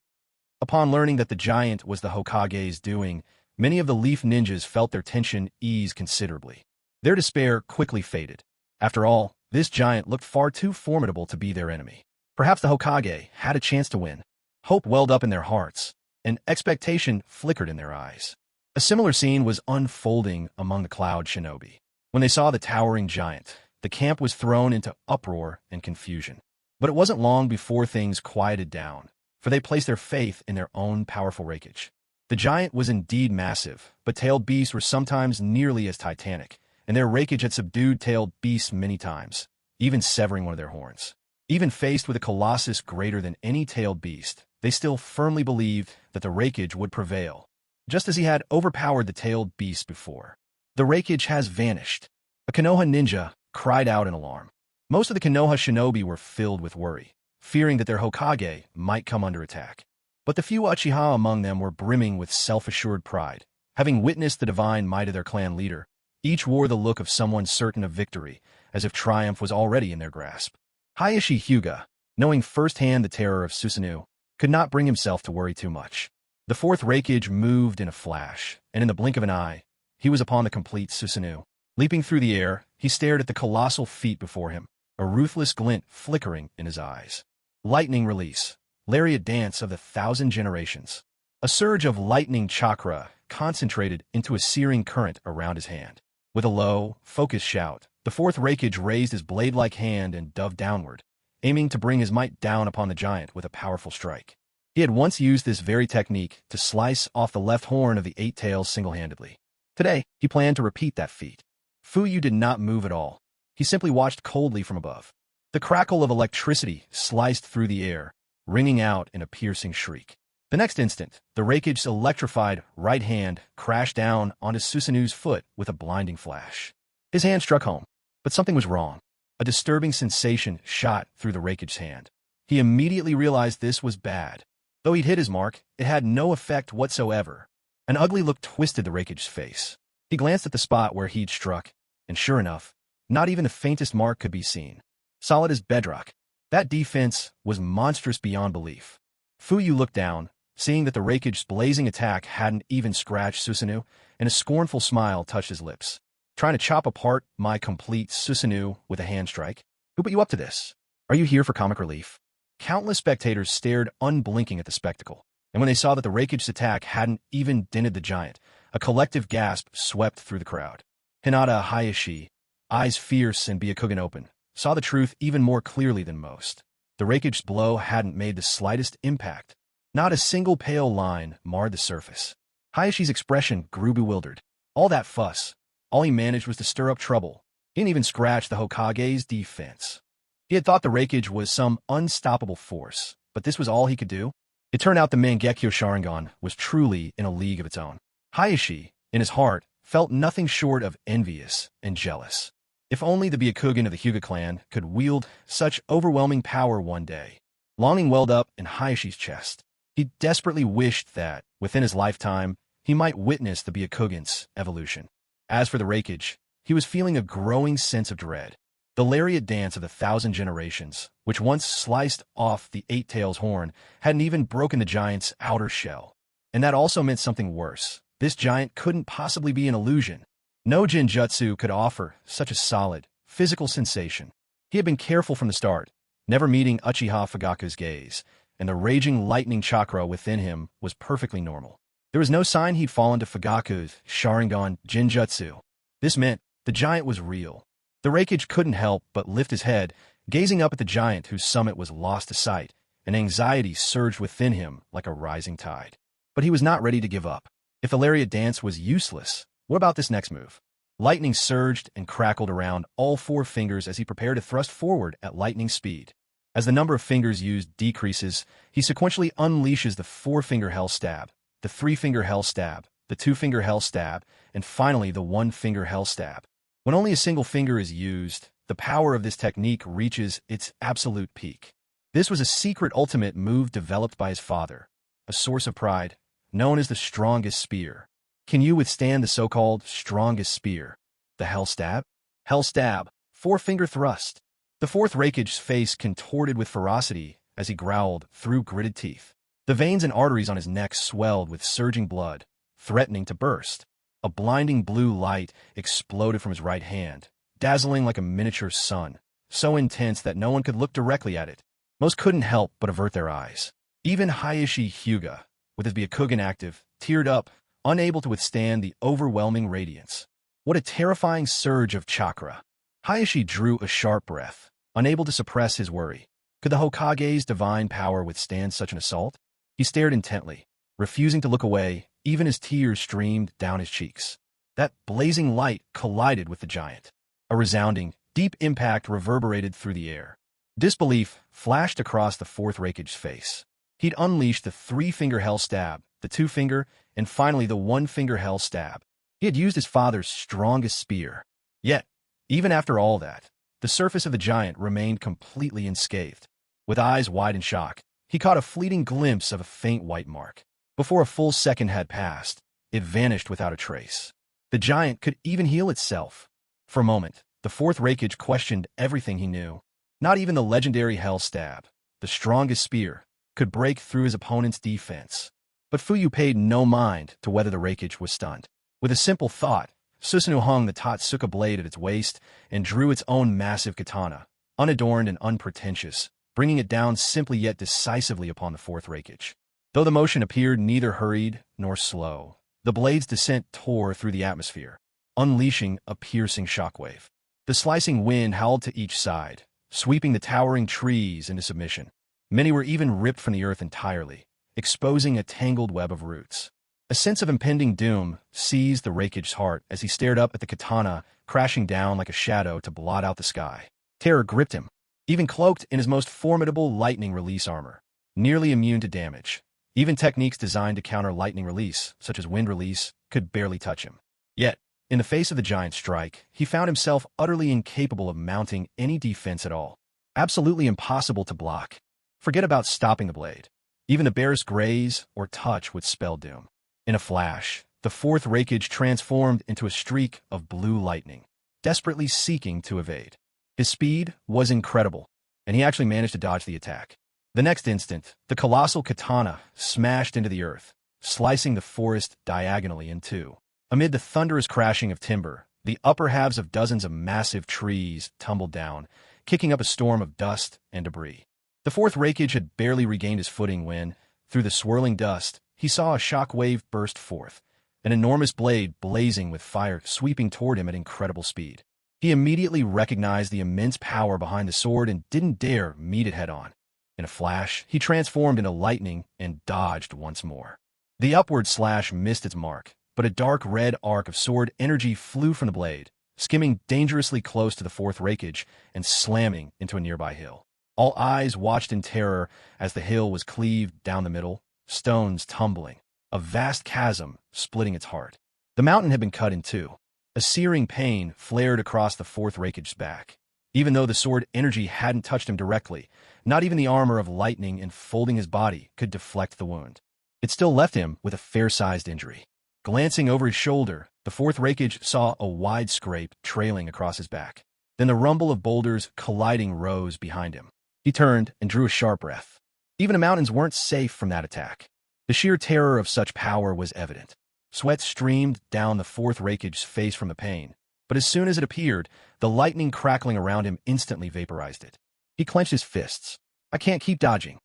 Upon learning that the giant was the Hokage's doing, many of the Leaf Ninjas felt their tension ease considerably. Their despair quickly faded. After all, this giant looked far too formidable to be their enemy. Perhaps the Hokage had a chance to win. Hope welled up in their hearts, and expectation flickered in their eyes. A similar scene was unfolding among the Cloud Shinobi. When they saw the towering giant, the camp was thrown into uproar and confusion. But it wasn't long before things quieted down, for they placed their faith in their own powerful Reikage. The giant was indeed massive, but tailed beasts were sometimes nearly as titanic, and their Reikage had subdued tailed beasts many times, even severing one of their horns. Even faced with a colossus greater than any tailed beast, they still firmly believed that the Reikage would prevail, just as he had overpowered the tailed beast before. The Reikage has vanished. A Konoha ninja cried out in alarm. Most of the Konoha shinobi were filled with worry, fearing that their Hokage might come under attack. But the few Uchiha among them were brimming with self-assured pride. Having witnessed the divine might of their clan leader, each wore the look of someone certain of victory, as if triumph was already in their grasp. Hayashi Hyuga, knowing firsthand the terror of Susanoo, could not bring himself to worry too much. The fourth Reikage moved in a flash, and in the blink of an eye, he was upon the complete Susanoo. Leaping through the air, he stared at the colossal feat before him, a ruthless glint flickering in his eyes. Lightning release. Lariat dance of the 1,000 generations. A surge of lightning chakra concentrated into a searing current around his hand. With a low, focused shout, the fourth Reikage raised his blade-like hand and dove downward, aiming to bring his might down upon the giant with a powerful strike. He had once used this very technique to slice off the left horn of the eight tails single-handedly. Today, he planned to repeat that feat. Fuyu did not move at all. He simply watched coldly from above. The crackle of electricity sliced through the air, ringing out in a piercing shriek. The next instant, the Reikage's electrified right hand crashed down onto Susanoo's foot with a blinding flash. His hand struck home, but something was wrong. A disturbing sensation shot through the Reikage's hand. He immediately realized this was bad. Though he'd hit his mark, it had no effect whatsoever. An ugly look twisted the Reikage's face. He glanced at the spot where he'd struck, and sure enough, not even the faintest mark could be seen. Solid as bedrock. That defense was monstrous beyond belief. Fuyu looked down, seeing that the Reikage's blazing attack hadn't even scratched Susanoo, and a scornful smile touched his lips. Trying to chop apart my complete Susanoo with a hand strike? Who put you up to this? Are you here for comic relief? Countless spectators stared unblinking at the spectacle, and when they saw that the Reikage's attack hadn't even dented the giant, a collective gasp swept through the crowd. Hinata Hayashi, eyes fierce and Byakugan open, saw the truth even more clearly than most. The Reikage's blow hadn't made the slightest impact. Not a single pale line marred the surface. Hayashi's expression grew bewildered. All that fuss, all he managed was to stir up trouble. He didn't even scratch the Hokage's defense. He had thought the Reikage was some unstoppable force, but this was all he could do? It turned out the Mangekyo Sharingan was truly in a league of its own. Hayashi, in his heart, felt nothing short of envious and jealous. If only the Byakugan of the Hyuga clan could wield such overwhelming power one day. Longing welled up in Hayashi's chest. He desperately wished that, within his lifetime, he might witness the Byakugan's evolution. As for the Reikage, he was feeling a growing sense of dread. The lariat dance of the 1,000 generations, which once sliced off the eight tails horn, hadn't even broken the giant's outer shell. And that also meant something worse. This giant couldn't possibly be an illusion. No Genjutsu could offer such a solid, physical sensation. He had been careful from the start, never meeting Uchiha Fugaku's gaze, and the raging lightning chakra within him was perfectly normal. There was no sign he'd fallen to Fugaku's Sharingan Genjutsu. This meant the giant was real. The Reikage couldn't help but lift his head, gazing up at the giant whose summit was lost to sight, and anxiety surged within him like a rising tide. But he was not ready to give up. If the lariat dance was useless, what about this next move? Lightning surged and crackled around all four fingers as he prepared to thrust forward at lightning speed. As the number of fingers used decreases, he sequentially unleashes the four-finger hell stab, the three-finger hell stab, the two-finger hell stab, and finally the one-finger hell stab. When only a single finger is used, the power of this technique reaches its absolute peak. This was a secret ultimate move developed by his father, a source of pride, known as the strongest spear. Can you withstand the so-called strongest spear? The hell stab? Hell stab, four-finger thrust. The fourth Reikage's face contorted with ferocity as he growled through gritted teeth. The veins and arteries on his neck swelled with surging blood, threatening to burst. A blinding blue light exploded from his right hand, dazzling like a miniature sun, so intense that no one could look directly at it. Most couldn't help but avert their eyes. Even Hayashi Hyuga, with his Byakugan active, teared up, unable to withstand the overwhelming radiance. What a terrifying surge of chakra! Hayashi drew a sharp breath, unable to suppress his worry. Could the Hokage's divine power withstand such an assault? He stared intently, refusing to look away, even as tears streamed down his cheeks. That blazing light collided with the giant. A resounding, deep impact reverberated through the air. Disbelief flashed across the fourth Raikage's face. He'd unleashed the three-finger hell stab, the two-finger, and finally the one-finger hell stab. He had used his father's strongest spear. Yet, even after all that, the surface of the giant remained completely unscathed. With eyes wide in shock, he caught a fleeting glimpse of a faint white mark. Before a full second had passed, it vanished without a trace. The giant could even heal itself. For a moment, the fourth Raikage questioned everything he knew. Not even the legendary hell stab, the strongest spear, could break through his opponent's defense. But Fuyu paid no mind to whether the Raikage was stunned. With a simple thought, Susanoo hung the Tatsuka blade at its waist and drew its own massive katana, unadorned and unpretentious, bringing it down simply yet decisively upon the fourth Raikage. Though the motion appeared neither hurried nor slow, the blade's descent tore through the atmosphere, unleashing a piercing shockwave. The slicing wind howled to each side, sweeping the towering trees into submission. Many were even ripped from the earth entirely, exposing a tangled web of roots. A sense of impending doom seized the Raikage's heart as he stared up at the katana crashing down like a shadow to blot out the sky. Terror gripped him, even cloaked in his most formidable lightning release armor, nearly immune to damage. Even techniques designed to counter lightning release, such as wind release, could barely touch him. Yet, in the face of the giant's strike, he found himself utterly incapable of mounting any defense at all. Absolutely impossible to block. Forget about stopping the blade. Even the barest graze or touch would spell doom. In a flash, the fourth Raikage transformed into a streak of blue lightning, desperately seeking to evade. His speed was incredible, and he actually managed to dodge the attack. The next instant, the colossal katana smashed into the earth, slicing the forest diagonally in two. Amid the thunderous crashing of timber, the upper halves of dozens of massive trees tumbled down, kicking up a storm of dust and debris. The fourth Raikage had barely regained his footing when, through the swirling dust, he saw a shock wave burst forth, an enormous blade blazing with fire sweeping toward him at incredible speed. He immediately recognized the immense power behind the sword and didn't dare meet it head-on. In a flash, he transformed into lightning and dodged once more. The upward slash missed its mark, but a dark red arc of sword energy flew from the blade, skimming dangerously close to the fourth Raikage and slamming into a nearby hill. All eyes watched in terror as the hill was cleaved down the middle, stones tumbling, a vast chasm splitting its heart. The mountain had been cut in two. A searing pain flared across the fourth Raikage's back. Even though the sword energy hadn't touched him directly, not even the armor of lightning enfolding his body could deflect the wound. It still left him with a fair-sized injury. Glancing over his shoulder, the fourth Raikage saw a wide scrape trailing across his back. Then the rumble of boulders colliding rose behind him. He turned and drew a sharp breath. Even the mountains weren't safe from that attack. The sheer terror of such power was evident. Sweat streamed down the fourth Raikage's face from the pain, but as soon as it appeared, the lightning crackling around him instantly vaporized it. He clenched his fists. I can't keep dodging.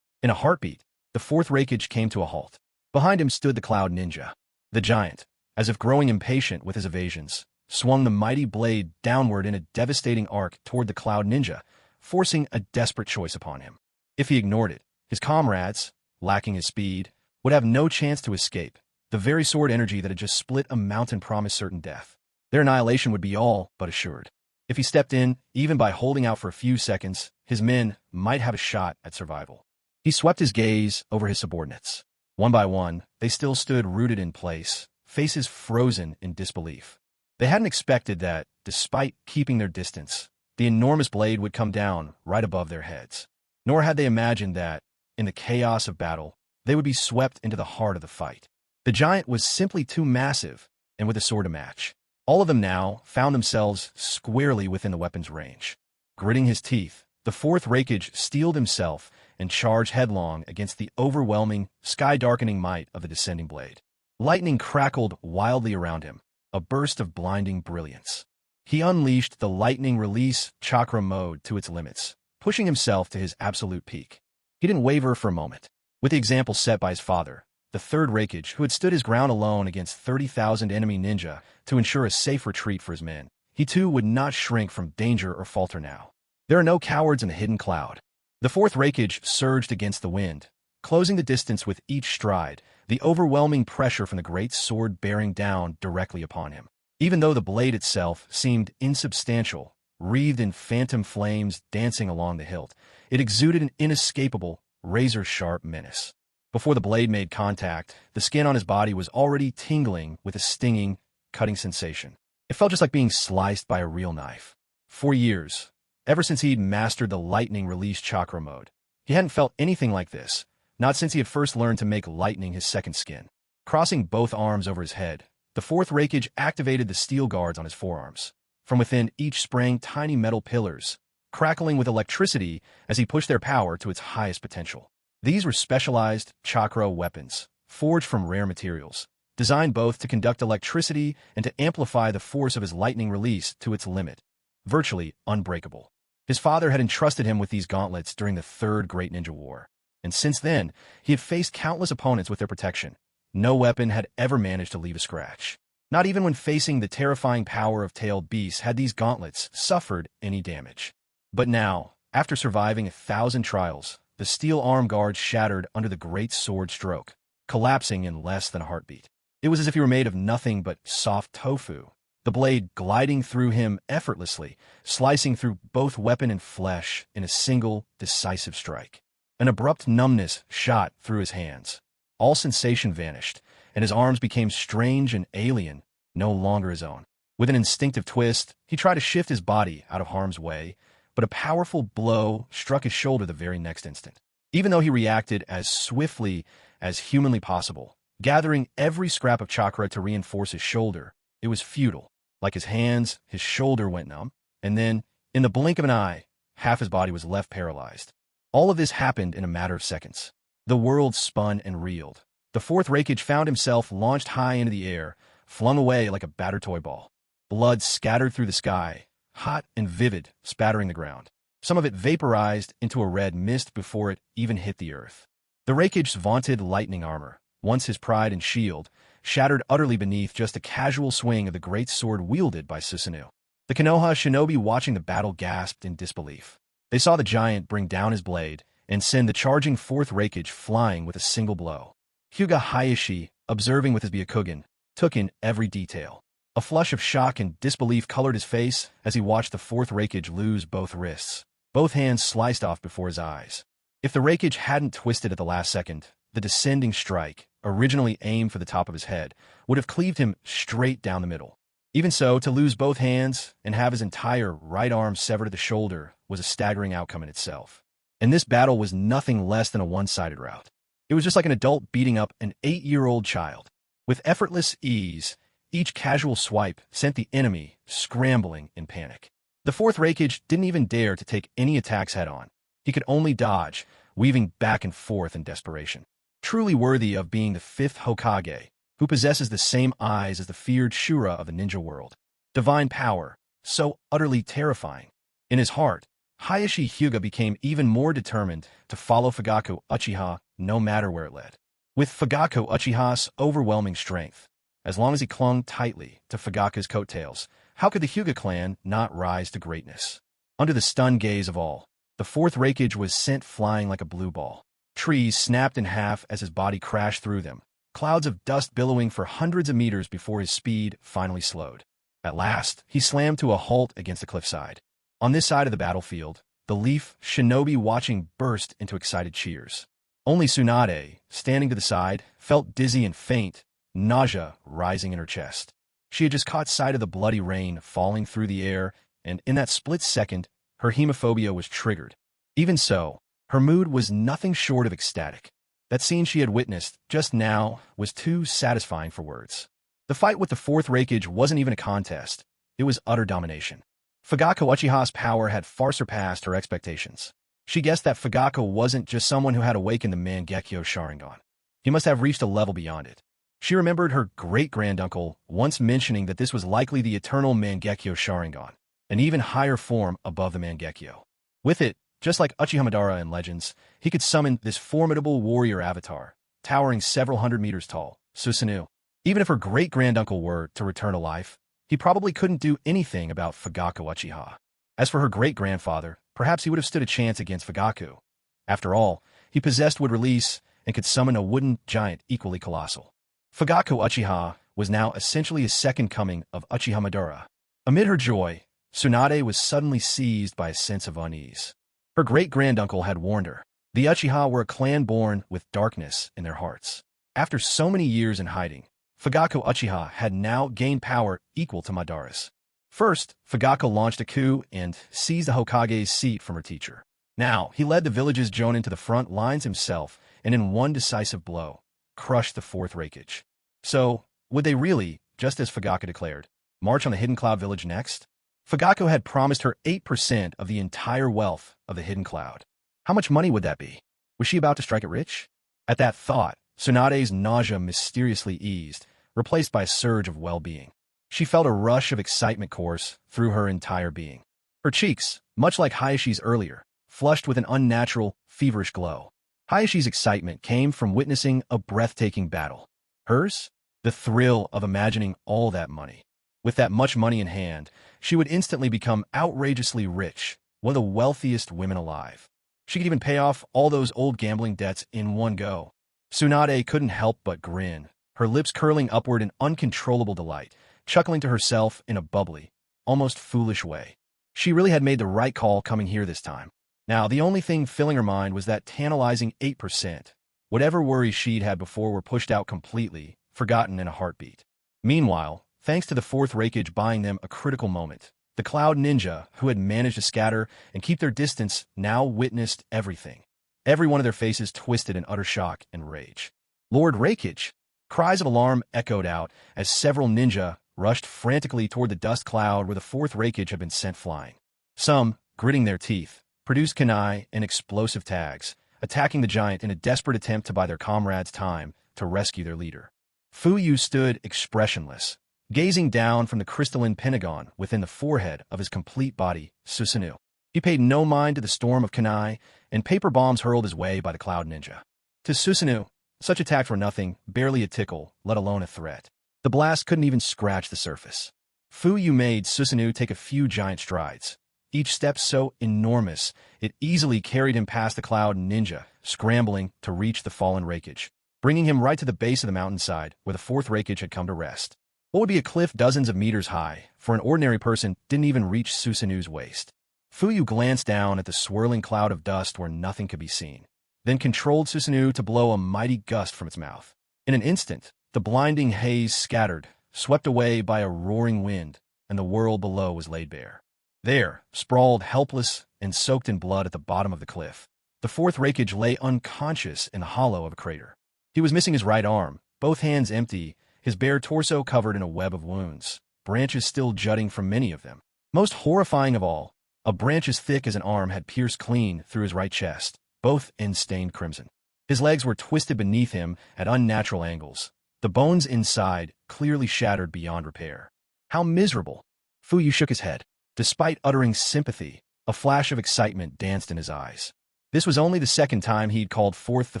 In a heartbeat, the fourth Raikage came to a halt. Behind him stood the Cloud Ninja. The giant, as if growing impatient with his evasions, swung the mighty blade downward in a devastating arc toward the Cloud Ninja, forcing a desperate choice upon him. If he ignored it, his comrades, lacking his speed, would have no chance to escape. The very sword energy that had just split a mountain promised certain death. Their annihilation would be all but assured. If he stepped in, even by holding out for a few seconds, his men might have a shot at survival. He swept his gaze over his subordinates. One by one, they still stood rooted in place, faces frozen in disbelief. They hadn't expected that, despite keeping their distance, the enormous blade would come down right above their heads. Nor had they imagined that, in the chaos of battle, they would be swept into the heart of the fight. The giant was simply too massive, and with a sword to match. All of them now found themselves squarely within the weapon's range. Gritting his teeth, the fourth Raikage steeled himself and charged headlong against the overwhelming, sky-darkening might of the descending blade. Lightning crackled wildly around him, a burst of blinding brilliance. He unleashed the lightning release chakra mode to its limits, pushing himself to his absolute peak. He didn't waver for a moment. With the example set by his father, the third Reikage, who had stood his ground alone against 30,000 enemy ninja to ensure a safe retreat for his men. He too would not shrink from danger or falter now. There are no cowards in the hidden cloud. The fourth Reikage surged against the wind, closing the distance with each stride, the overwhelming pressure from the great sword bearing down directly upon him. Even though the blade itself seemed insubstantial, wreathed in phantom flames dancing along the hilt, it exuded an inescapable, razor-sharp menace. Before the blade made contact, the skin on his body was already tingling with a stinging, cutting sensation. It felt just like being sliced by a real knife. For years, ever since he'd mastered the lightning release chakra mode, he hadn't felt anything like this, not since he had first learned to make lightning his second skin. Crossing both arms over his head, the fourth Reikage activated the steel guards on his forearms. From within each sprang tiny metal pillars, crackling with electricity as he pushed their power to its highest potential. These were specialized chakra weapons, forged from rare materials, designed both to conduct electricity and to amplify the force of his lightning release to its limit, virtually unbreakable. His father had entrusted him with these gauntlets during the Third Great Ninja War, and since then, he had faced countless opponents with their protection. No weapon had ever managed to leave a scratch. Not even when facing the terrifying power of tailed beasts had these gauntlets suffered any damage. But now, after surviving 1,000 trials, the steel arm guards shattered under the great sword stroke, collapsing in less than a heartbeat. It was as if he were made of nothing but soft tofu, the blade gliding through him effortlessly, slicing through both weapon and flesh in a single, decisive strike. An abrupt numbness shot through his hands. All sensation vanished, and his arms became strange and alien, no longer his own. With an instinctive twist, he tried to shift his body out of harm's way, but a powerful blow struck his shoulder the very next instant. Even though he reacted as swiftly as humanly possible, gathering every scrap of chakra to reinforce his shoulder, it was futile. Like his hands, his shoulder went numb, and then, in the blink of an eye, half his body was left paralyzed. All of this happened in a matter of seconds. The world spun and reeled. The fourth Reikage found himself launched high into the air, flung away like a battered toy ball. Blood scattered through the sky, hot and vivid, spattering the ground. Some of it vaporized into a red mist before it even hit the earth. The Reikage's vaunted lightning armor, once his pride and shield, shattered utterly beneath just a casual swing of the great sword wielded by Susanoo. The Konoha shinobi watching the battle gasped in disbelief. They saw the giant bring down his blade and send the charging fourth Reikage flying with a single blow. Hyuga Hayashi, observing with his Byakugan, took in every detail. A flush of shock and disbelief colored his face as he watched the fourth Reikage lose both wrists, both hands sliced off before his eyes. If the Reikage hadn't twisted at the last second, the descending strike, originally aimed for the top of his head, would have cleaved him straight down the middle. Even so, to lose both hands and have his entire right arm severed at the shoulder was a staggering outcome in itself. And this battle was nothing less than a one-sided rout. It was just like an adult beating up an 8-year-old child. With effortless ease, each casual swipe sent the enemy scrambling in panic. The fourth Reikage didn't even dare to take any attacks head-on. He could only dodge, weaving back and forth in desperation. Truly worthy of being the fifth Hokage, who possesses the same eyes as the feared Shura of the ninja world. Divine power, so utterly terrifying. In his heart, Hayashi Hyuga became even more determined to follow Fugaku Uchiha no matter where it led. With Fugaku Uchiha's overwhelming strength, as long as he clung tightly to Fugaku's coattails, how could the Hyuga clan not rise to greatness? Under the stunned gaze of all, the fourth Reikage was sent flying like a blue ball. Trees snapped in half as his body crashed through them, clouds of dust billowing for hundreds of meters before his speed finally slowed. At last, he slammed to a halt against the cliffside. On this side of the battlefield, the Leaf shinobi watching burst into excited cheers. Only Tsunade, standing to the side, felt dizzy and faint, nausea rising in her chest. She had just caught sight of the bloody rain falling through the air, and in that split second, her hemophobia was triggered. Even so, her mood was nothing short of ecstatic. That scene she had witnessed just now was too satisfying for words. The fight with the fourth Reikage wasn't even a contest. It was utter domination. Fugaku Uchiha's power had far surpassed her expectations. She guessed that Fugaku wasn't just someone who had awakened the Mangekyo Sharingan. He must have reached a level beyond it. She remembered her great-granduncle once mentioning that this was likely the eternal Mangekyo Sharingan, an even higher form above the Mangekyo. With it, just like Uchiha Madara in Legends, he could summon this formidable warrior avatar, towering several hundred meters tall, Susanoo. Even if her great-granduncle were to return to life, he probably couldn't do anything about Fugaku Uchiha. As for her great-grandfather, perhaps he would have stood a chance against Fugaku. After all, he possessed would release and could summon a wooden giant equally colossal. Fugaku Uchiha was now essentially a second coming of Uchiha Madara. Amid her joy, Tsunade was suddenly seized by a sense of unease. Her great-granduncle had warned her. The Uchiha were a clan born with darkness in their hearts. After so many years in hiding, Fugaku Uchiha had now gained power equal to Madara's. First, Fugaku launched a coup and seized the Hokage's seat from her teacher. Now, he led the village's jonin to the front lines himself and in one decisive blow, crushed the fourth Raikage. So, would they really, just as Fugaku declared, march on the Hidden Cloud village next? Fugaku had promised her 8% of the entire wealth of the Hidden Cloud. How much money would that be? Was she about to strike it rich? At that thought, Tsunade's nausea mysteriously eased, replaced by a surge of well-being. She felt a rush of excitement course through her entire being. Her cheeks, much like Hayashi's earlier, flushed with an unnatural, feverish glow. Hayashi's excitement came from witnessing a breathtaking battle. Hers? The thrill of imagining all that money. With that much money in hand, she would instantly become outrageously rich, one of the wealthiest women alive. She could even pay off all those old gambling debts in one go. Tsunade couldn't help but grin, her lips curling upward in uncontrollable delight, chuckling to herself in a bubbly, almost foolish way. She really had made the right call coming here this time. Now, the only thing filling her mind was that tantalizing 8%. Whatever worries she'd had before were pushed out completely, forgotten in a heartbeat. Meanwhile, thanks to the fourth Raikage buying them a critical moment, the Cloud Ninja, who had managed to scatter and keep their distance, now witnessed everything. Every one of their faces twisted in utter shock and rage. Lord Raikage! Cries of alarm echoed out as several ninja rushed frantically toward the dust cloud where the fourth Raikage had been sent flying. Some, gritting their teeth, produced kunai and explosive tags, attacking the giant in a desperate attempt to buy their comrades time to rescue their leader. Fuyu stood expressionless, gazing down from the crystalline pentagon within the forehead of his complete body, Susanoo. He paid no mind to the storm of kunai and paper bombs hurled his way by the Cloud Ninja. To Susanoo, such attacks were nothing, barely a tickle, let alone a threat. The blast couldn't even scratch the surface. Fuyu made Susanoo take a few giant strides, each step so enormous it easily carried him past the Cloud Ninja, scrambling to reach the fallen Raikage, bringing him right to the base of the mountainside where the fourth Raikage had come to rest. What would be a cliff dozens of meters high, for an ordinary person didn't even reach Susanoo's waist. Fuyu glanced down at the swirling cloud of dust where nothing could be seen, then controlled Susanoo to blow a mighty gust from its mouth. In an instant, the blinding haze scattered, swept away by a roaring wind, and the world below was laid bare. There, sprawled helpless and soaked in blood at the bottom of the cliff, the fourth Raikage lay unconscious in the hollow of a crater. He was missing his right arm, both hands empty, his bare torso covered in a web of wounds, branches still jutting from many of them. Most horrifying of all, a branch as thick as an arm had pierced clean through his right chest, both ends stained crimson. His legs were twisted beneath him at unnatural angles, the bones inside clearly shattered beyond repair. How miserable! Fuyu shook his head. Despite uttering sympathy, a flash of excitement danced in his eyes. This was only the second time he'd called forth the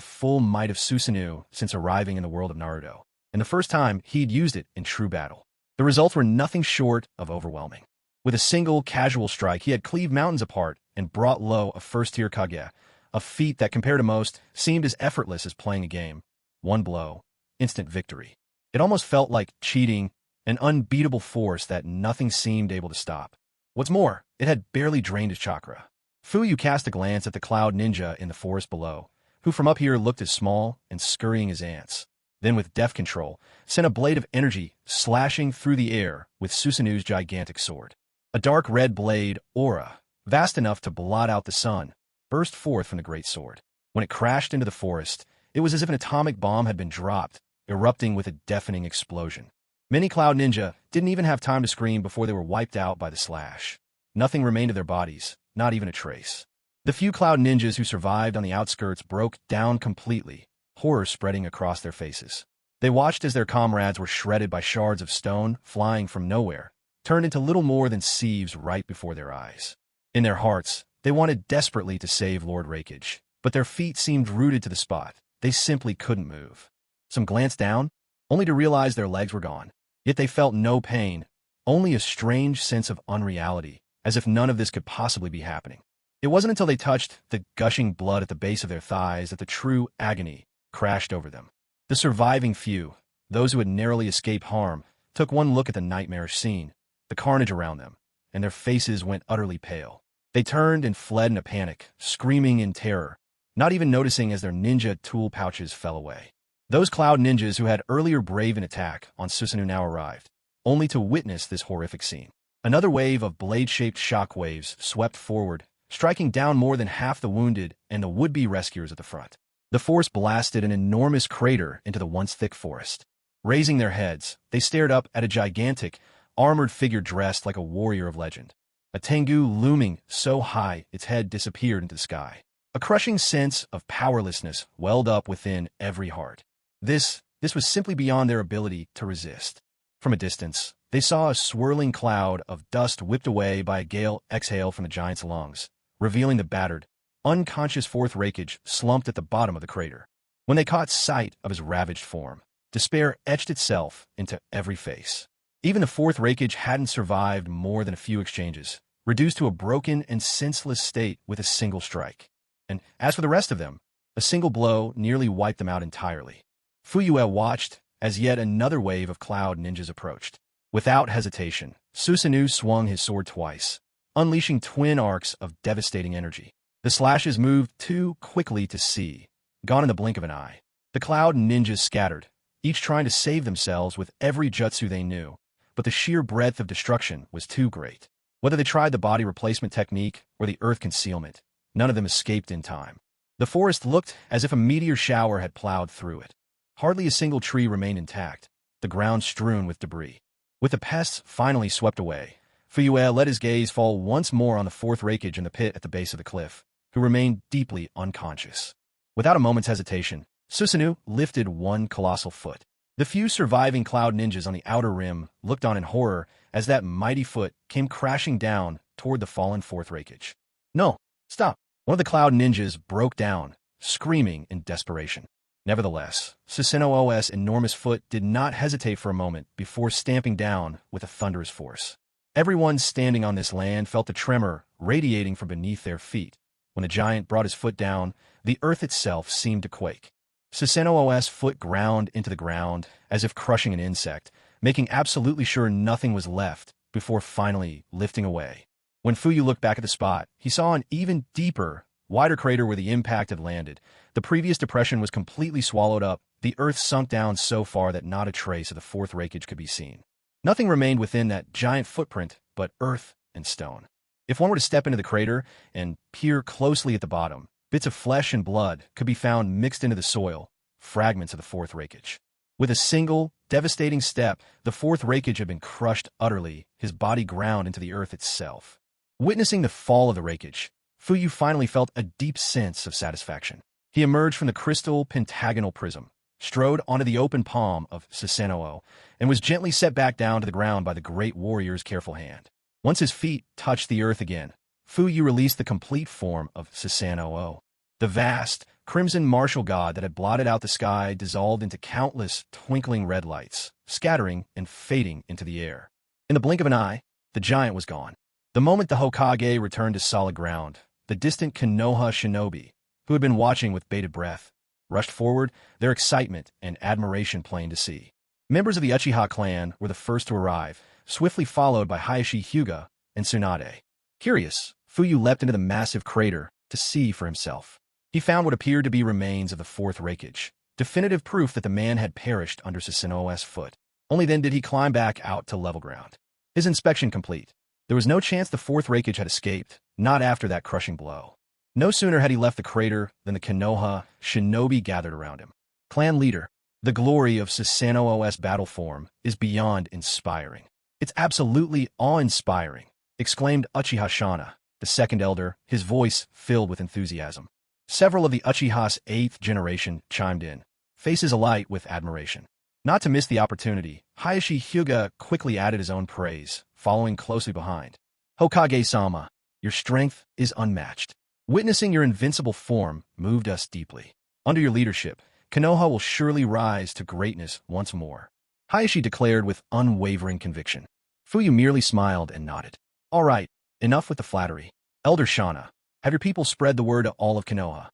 full might of Susanoo since arriving in the world of Naruto, and the first time he'd used it in true battle. The results were nothing short of overwhelming. With a single casual strike, he had cleaved mountains apart and brought low a first-tier Kage, a feat that compared to most seemed as effortless as playing a game. One blow, instant victory. It almost felt like cheating, an unbeatable force that nothing seemed able to stop. What's more, it had barely drained his chakra. Fuyu cast a glance at the Cloud Ninja in the forest below, who from up here looked as small and scurrying as ants. Then with deft control, sent a blade of energy slashing through the air with Susanoo's gigantic sword. A dark red blade, aura, vast enough to blot out the sun, burst forth from the great sword. When it crashed into the forest, it was as if an atomic bomb had been dropped, erupting with a deafening explosion. Many Cloud Ninja didn't even have time to scream before they were wiped out by the slash. Nothing remained of their bodies, not even a trace. The few Cloud Ninjas who survived on the outskirts broke down completely, horror spreading across their faces. They watched as their comrades were shredded by shards of stone flying from nowhere, turned into little more than sieves right before their eyes. In their hearts, they wanted desperately to save Lord Raikage, but their feet seemed rooted to the spot, They simply couldn't move. Some glanced down, only to realize their legs were gone. Yet they felt no pain, only a strange sense of unreality, as if none of this could possibly be happening. It wasn't until they touched the gushing blood at the base of their thighs that the true agony crashed over them. The surviving few, those who had narrowly escaped harm, took one look at the nightmarish scene, the carnage around them, and their faces went utterly pale. They turned and fled in a panic, screaming in terror, not even noticing as their ninja tool pouches fell away. Those Cloud ninjas who had earlier braved an attack on Susanoo now arrived, only to witness this horrific scene. Another wave of blade-shaped shockwaves swept forward, striking down more than half the wounded and the would-be rescuers at the front. The force blasted an enormous crater into the once thick forest. Raising their heads, they stared up at a gigantic, armored figure dressed like a warrior of legend. A Tengu looming so high its head disappeared into the sky. A crushing sense of powerlessness welled up within every heart. This was simply beyond their ability to resist. From a distance, they saw a swirling cloud of dust whipped away by a gale exhale from the giant's lungs, revealing the battered, unconscious fourth Reikage slumped at the bottom of the crater. When they caught sight of his ravaged form, despair etched itself into every face. Even the fourth Reikage hadn't survived more than a few exchanges, reduced to a broken and senseless state with a single strike. And as for the rest of them, a single blow nearly wiped them out entirely. Fuyue watched as yet another wave of Cloud ninjas approached. Without hesitation, Susanoo swung his sword twice, unleashing twin arcs of devastating energy. The slashes moved too quickly to see, gone in the blink of an eye. The Cloud ninjas scattered, each trying to save themselves with every jutsu they knew, but the sheer breadth of destruction was too great. Whether they tried the body replacement technique or the earth concealment, none of them escaped in time. The forest looked as if a meteor shower had plowed through it. Hardly a single tree remained intact, the ground strewn with debris. With the pests finally swept away, Fuyue let his gaze fall once more on the fourth Reikage in the pit at the base of the cliff, who remained deeply unconscious. Without a moment's hesitation, Susanoo lifted one colossal foot. The few surviving Cloud ninjas on the outer rim looked on in horror as that mighty foot came crashing down toward the fallen fourth Reikage. No, stop! One of the Cloud ninjas broke down, screaming in desperation. Nevertheless, Susanoo's enormous foot did not hesitate for a moment before stamping down with a thunderous force. Everyone standing on this land felt the tremor radiating from beneath their feet. When the giant brought his foot down, the earth itself seemed to quake. Susanoo's foot ground into the ground as if crushing an insect, making absolutely sure nothing was left before finally lifting away. When Fuyu looked back at the spot, he saw an even deeper, wider crater where the impact had landed. The previous depression was completely swallowed up, the earth sunk down so far that not a trace of the fourth Reikage could be seen. Nothing remained within that giant footprint but earth and stone. If one were to step into the crater and peer closely at the bottom, bits of flesh and blood could be found mixed into the soil, fragments of the fourth Reikage. With a single, devastating step, the fourth Reikage had been crushed utterly, his body ground into the earth itself. Witnessing the fall of the Reikage, Fuyu finally felt a deep sense of satisfaction. He emerged from the crystal pentagonal prism, strode onto the open palm of Susanoo, and was gently set back down to the ground by the great warrior's careful hand. Once his feet touched the earth again, Fuyu released the complete form of Susanoo. The vast, crimson martial god that had blotted out the sky dissolved into countless twinkling red lights, scattering and fading into the air. In the blink of an eye, the giant was gone. The moment the Hokage returned to solid ground, the distant Konoha shinobi, who had been watching with bated breath, rushed forward, their excitement and admiration plain to see. Members of the Uchiha clan were the first to arrive, swiftly followed by Hayashi Hyuga and Tsunade. Curious, Fuyu leapt into the massive crater to see for himself. He found what appeared to be remains of the fourth Reikage, definitive proof that the man had perished under Susanoo's foot. Only then did he climb back out to level ground. His inspection complete, there was no chance the fourth Reikage had escaped, not after that crushing blow. No sooner had he left the crater than the Konoha shinobi gathered around him. Clan leader, the glory of Susanoo's battle form is beyond inspiring. It's absolutely awe-inspiring, exclaimed Uchiha Shana, the second elder, his voice filled with enthusiasm. Several of the Uchiha's 8th generation chimed in, faces alight with admiration. Not to miss the opportunity, Hayashi Hyuga quickly added his own praise, following closely behind. Hokage-sama, your strength is unmatched. Witnessing your invincible form moved us deeply. Under your leadership, Konoha will surely rise to greatness once more, Hayashi declared with unwavering conviction. Fuyu merely smiled and nodded. All right, enough with the flattery. Elder Shana, have your people spread the word to all of Konoha.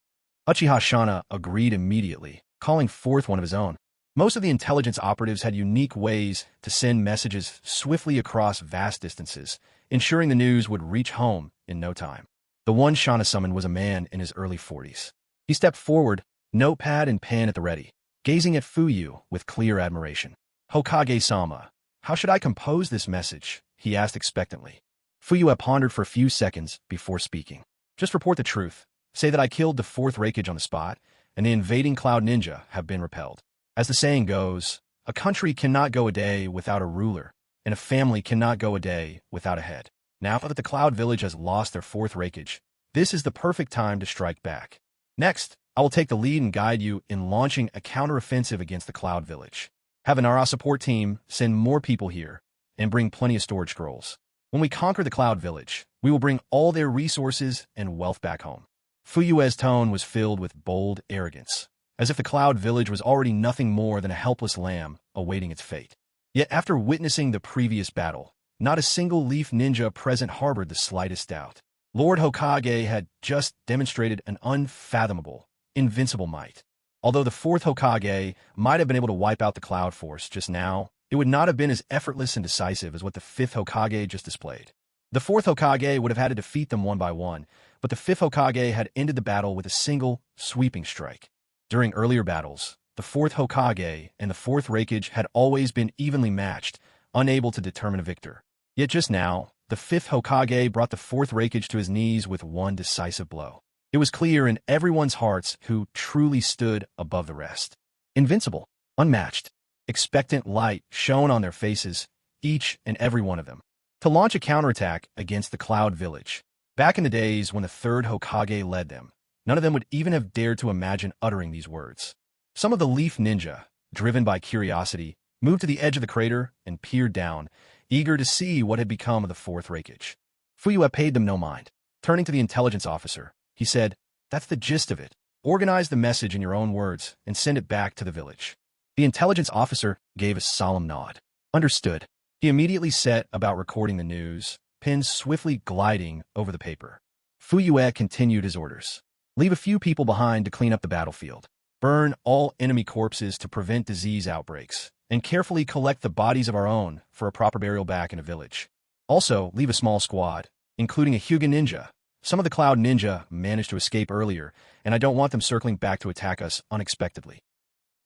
Uchiha Shana agreed immediately, calling forth one of his own. Most of the intelligence operatives had unique ways to send messages swiftly across vast distances, ensuring the news would reach home in no time. The one Shana summoned was a man in his early 40s. He stepped forward, notepad and pen at the ready, gazing at Fuyu with clear admiration. Hokage-sama, how should I compose this message? He asked expectantly. Fuyu pondered for a few seconds before speaking. Just report the truth. Say that I killed the fourth Raikage on the spot, and the invading Cloud Ninja have been repelled. As the saying goes, a country cannot go a day without a ruler, and a family cannot go a day without a head. Now that the Cloud Village has lost their fourth Raikage, this is the perfect time to strike back. Next, I will take the lead and guide you in launching a counteroffensive against the Cloud Village. Have an Nara support team send more people here, and bring plenty of storage scrolls. When we conquer the Cloud Village, we will bring all their resources and wealth back home. Fuyue's tone was filled with bold arrogance, as if the Cloud Village was already nothing more than a helpless lamb awaiting its fate. Yet after witnessing the previous battle, not a single leaf ninja present harbored the slightest doubt. Lord Hokage had just demonstrated an unfathomable, invincible might. Although the fourth Hokage might have been able to wipe out the Cloud Force just now, it would not have been as effortless and decisive as what the fifth Hokage just displayed. The fourth Hokage would have had to defeat them one by one, but the fifth Hokage had ended the battle with a single, sweeping strike. During earlier battles, the fourth Hokage and the fourth Raikage had always been evenly matched, unable to determine a victor. Yet just now, the fifth Hokage brought the fourth Raikage to his knees with one decisive blow. It was clear in everyone's hearts who truly stood above the rest. Invincible, unmatched, expectant light shone on their faces, each and every one of them. To launch a counterattack against the Cloud Village. Back in the days when the third Hokage led them, none of them would even have dared to imagine uttering these words. Some of the Leaf Ninja, driven by curiosity, moved to the edge of the crater and peered down, eager to see what had become of the fourth Raikage. Fuyu paid them no mind. Turning to the intelligence officer, he said, "That's the gist of it. Organize the message in your own words and send it back to the village." The intelligence officer gave a solemn nod. Understood. He immediately set about recording the news, pen swiftly gliding over the paper. Fuyu continued his orders. Leave a few people behind to clean up the battlefield. Burn all enemy corpses to prevent disease outbreaks, and carefully collect the bodies of our own for a proper burial back in a village. Also, leave a small squad, including a Hyuga ninja. Some of the Cloud Ninja managed to escape earlier, and I don't want them circling back to attack us unexpectedly.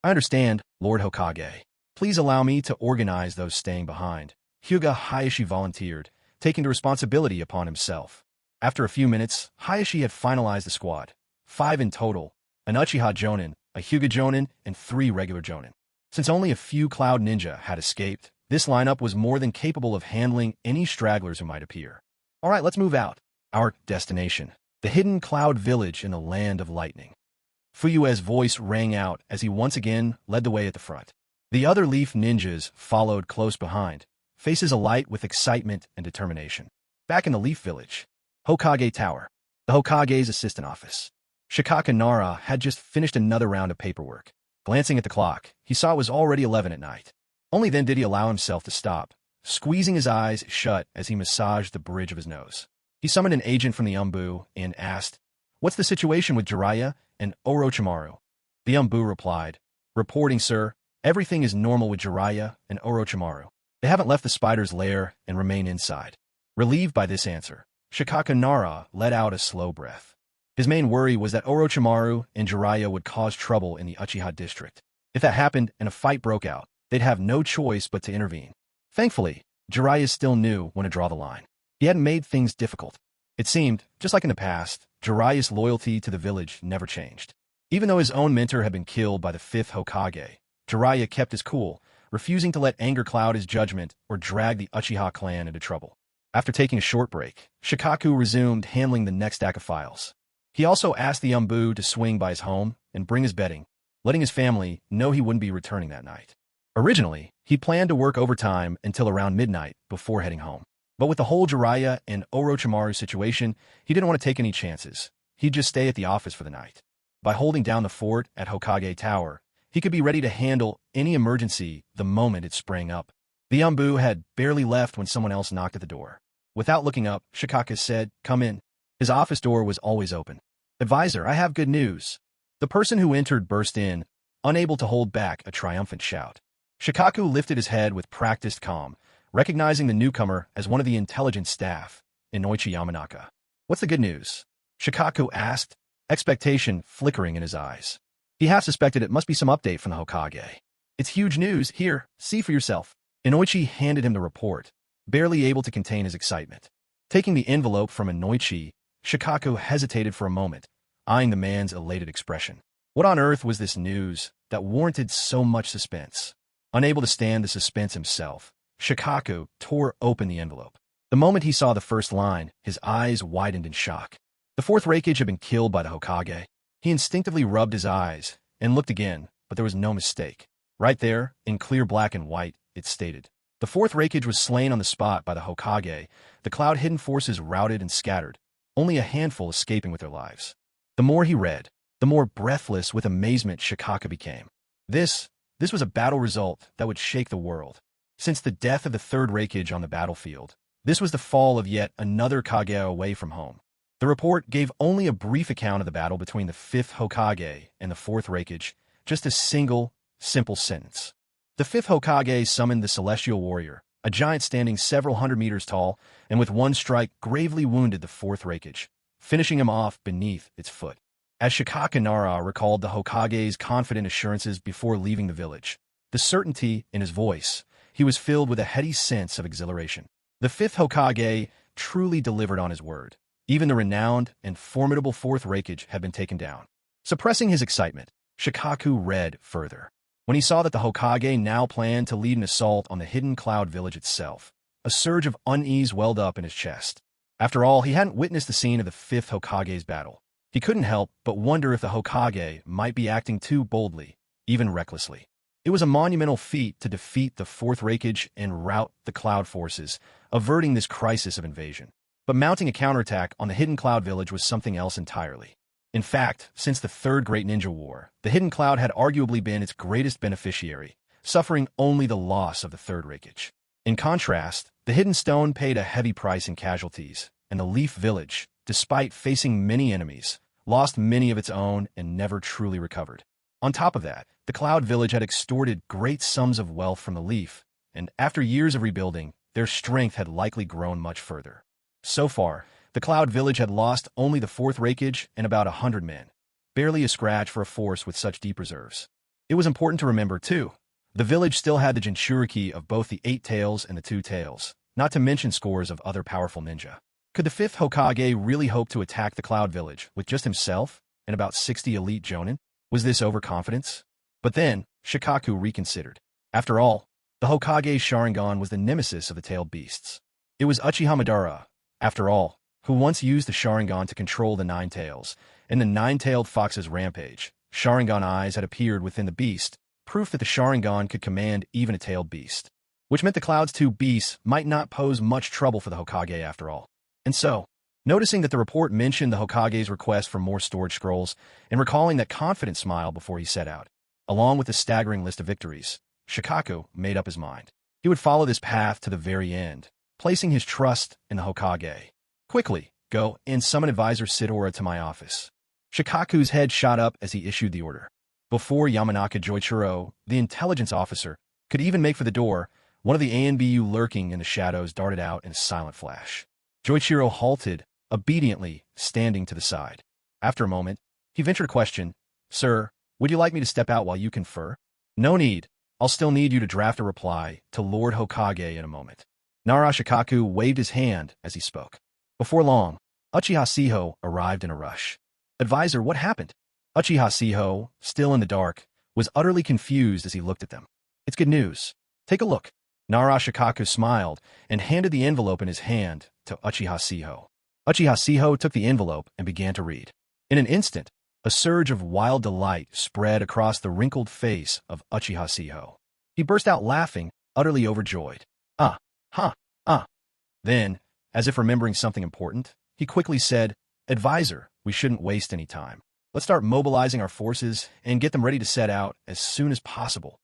I understand, Lord Hokage. Please allow me to organize those staying behind. Hyuga Hayashi volunteered, taking the responsibility upon himself. After a few minutes, Hayashi had finalized the squad. 5 in total, an Uchiha Jonin, a Hyuga Jonin, and 3 regular Jonin. Since only a few Cloud Ninja had escaped, this lineup was more than capable of handling any stragglers who might appear. All right, let's move out. Our destination, the hidden Cloud Village in the Land of Lightning. Fuyue's voice rang out as he once again led the way at the front. The other Leaf Ninjas followed close behind, faces alight with excitement and determination. Back in the Leaf Village, Hokage Tower, the Hokage's assistant office. Shikaka Nara had just finished another round of paperwork. Glancing at the clock, he saw it was already 11 at night. Only then did he allow himself to stop, squeezing his eyes shut as he massaged the bridge of his nose. He summoned an agent from the Umbu and asked, "What's the situation with Jiraiya and Orochimaru?" The Umbu replied, "Reporting, sir. Everything is normal with Jiraiya and Orochimaru. They haven't left the spider's lair and remain inside." Relieved by this answer, Shikaka Nara let out a slow breath. His main worry was that Orochimaru and Jiraiya would cause trouble in the Uchiha district. If that happened and a fight broke out, they'd have no choice but to intervene. Thankfully, Jiraiya still knew when to draw the line. He hadn't made things difficult. It seemed, just like in the past, Jiraiya's loyalty to the village never changed. Even though his own mentor had been killed by the 5th Hokage, Jiraiya kept his cool, refusing to let anger cloud his judgment or drag the Uchiha clan into trouble. After taking a short break, Shikaku resumed handling the next stack of files. He also asked the Umbu to swing by his home and bring his bedding, letting his family know he wouldn't be returning that night. Originally, he planned to work overtime until around midnight before heading home. But with the whole Jiraiya and Orochimaru situation, he didn't want to take any chances. He'd just stay at the office for the night. By holding down the fort at Hokage Tower, he could be ready to handle any emergency the moment it sprang up. The Yambu had barely left when someone else knocked at the door. Without looking up, Shikaka said, "Come in." His office door was always open. "Advisor, I have good news." The person who entered burst in, unable to hold back a triumphant shout. Shikaku lifted his head with practiced calm, recognizing the newcomer as one of the intelligence staff, Inoichi Yamanaka. "What's the good news?" Shikaku asked, expectation flickering in his eyes. He half suspected it must be some update from the Hokage. "It's huge news. Here, see for yourself." Inoichi handed him the report, barely able to contain his excitement. Taking the envelope from Inoichi, Shikaku hesitated for a moment, eyeing the man's elated expression. What on earth was this news that warranted so much suspense? Unable to stand the suspense himself, Shikaku tore open the envelope. The moment he saw the first line, his eyes widened in shock. The fourth Reikage had been killed by the Hokage. He instinctively rubbed his eyes and looked again, but there was no mistake. Right there, in clear black and white, it stated, "The fourth Reikage was slain on the spot by the Hokage. The cloud-hidden forces routed and scattered, only a handful escaping with their lives." The more he read, the more breathless with amazement Shikaka became. This was a battle result that would shake the world. Since the death of the third Reikage on the battlefield, this was the fall of yet another Kage away from home. The report gave only a brief account of the battle between the fifth Hokage and the fourth Reikage, just a single, simple sentence. The fifth Hokage summoned the Celestial Warrior, a giant standing several hundred meters tall, and with one strike gravely wounded the fourth Reikage, finishing him off beneath its foot. As Shikaka Nara recalled the Hokage's confident assurances before leaving the village, the certainty in his voice, he was filled with a heady sense of exhilaration. The fifth Hokage truly delivered on his word. Even the renowned and formidable fourth Reikage had been taken down. Suppressing his excitement, Shikaku read further. When he saw that the Hokage now planned to lead an assault on the hidden cloud village itself, a surge of unease welled up in his chest. After all, he hadn't witnessed the scene of the fifth Hokage's battle. He couldn't help but wonder if the Hokage might be acting too boldly, even recklessly. It was a monumental feat to defeat the fourth Reikage and rout the cloud forces, averting this crisis of invasion. But mounting a counterattack on the hidden cloud village was something else entirely. In fact, since the Third Great Ninja War, the hidden cloud had arguably been its greatest beneficiary, suffering only the loss of the third Reikage. In contrast, the hidden stone paid a heavy price in casualties, and the Leaf Village, despite facing many enemies, lost many of its own and never truly recovered. On top of that, the Cloud Village had extorted great sums of wealth from the Leaf, and after years of rebuilding, their strength had likely grown much further. So far, the Cloud Village had lost only the fourth Reikage and about 100 men, barely a scratch for a force with such deep reserves. It was important to remember, too, the village still had the Jinchuriki of both the Eight Tails and the Two Tails, not to mention scores of other powerful ninja. Could the fifth Hokage really hope to attack the Cloud Village with just himself and about 60 elite jonin? Was this overconfidence? But then, Shikaku reconsidered. After all, the Hokage's Sharingan was the nemesis of the tailed beasts. It was Uchiha Madara, after all, who once used the Sharingan to control the Nine Tails. In the Nine-Tailed Fox's rampage, Sharingan eyes had appeared within the beast, proof that the Sharingan could command even a tailed beast. Which meant the Cloud's two beasts might not pose much trouble for the Hokage after all. And so, noticing that the report mentioned the Hokage's request for more storage scrolls, and recalling that confident smile before he set out, along with the staggering list of victories, Shikaku made up his mind. He would follow this path to the very end, placing his trust in the Hokage. "Quickly, go and summon Advisor Sidora to my office." Shikaku's head shot up as he issued the order. Before Yamanaka Joichiro, the intelligence officer, could even make for the door, one of the ANBU lurking in the shadows darted out in a silent flash. Joichiro halted, obediently standing to the side. After a moment, he ventured a question. "Sir, would you like me to step out while you confer?" "No need. I'll still need you to draft a reply to Lord Hokage in a moment." Nara Shikaku waved his hand as he spoke. Before long, Uchiha Siho arrived in a rush. "Advisor, what happened?" Uchiha Siho, still in the dark, was utterly confused as he looked at them. "It's good news. Take a look." Nara Shikaku smiled and handed the envelope in his hand to Uchiha Siho. Uchiha Siho took the envelope and began to read. In an instant, a surge of wild delight spread across the wrinkled face of Uchiha Siho. He burst out laughing, utterly overjoyed. Then, as if remembering something important, he quickly said, "Advisor, we shouldn't waste any time. Let's start mobilizing our forces and get them ready to set out as soon as possible.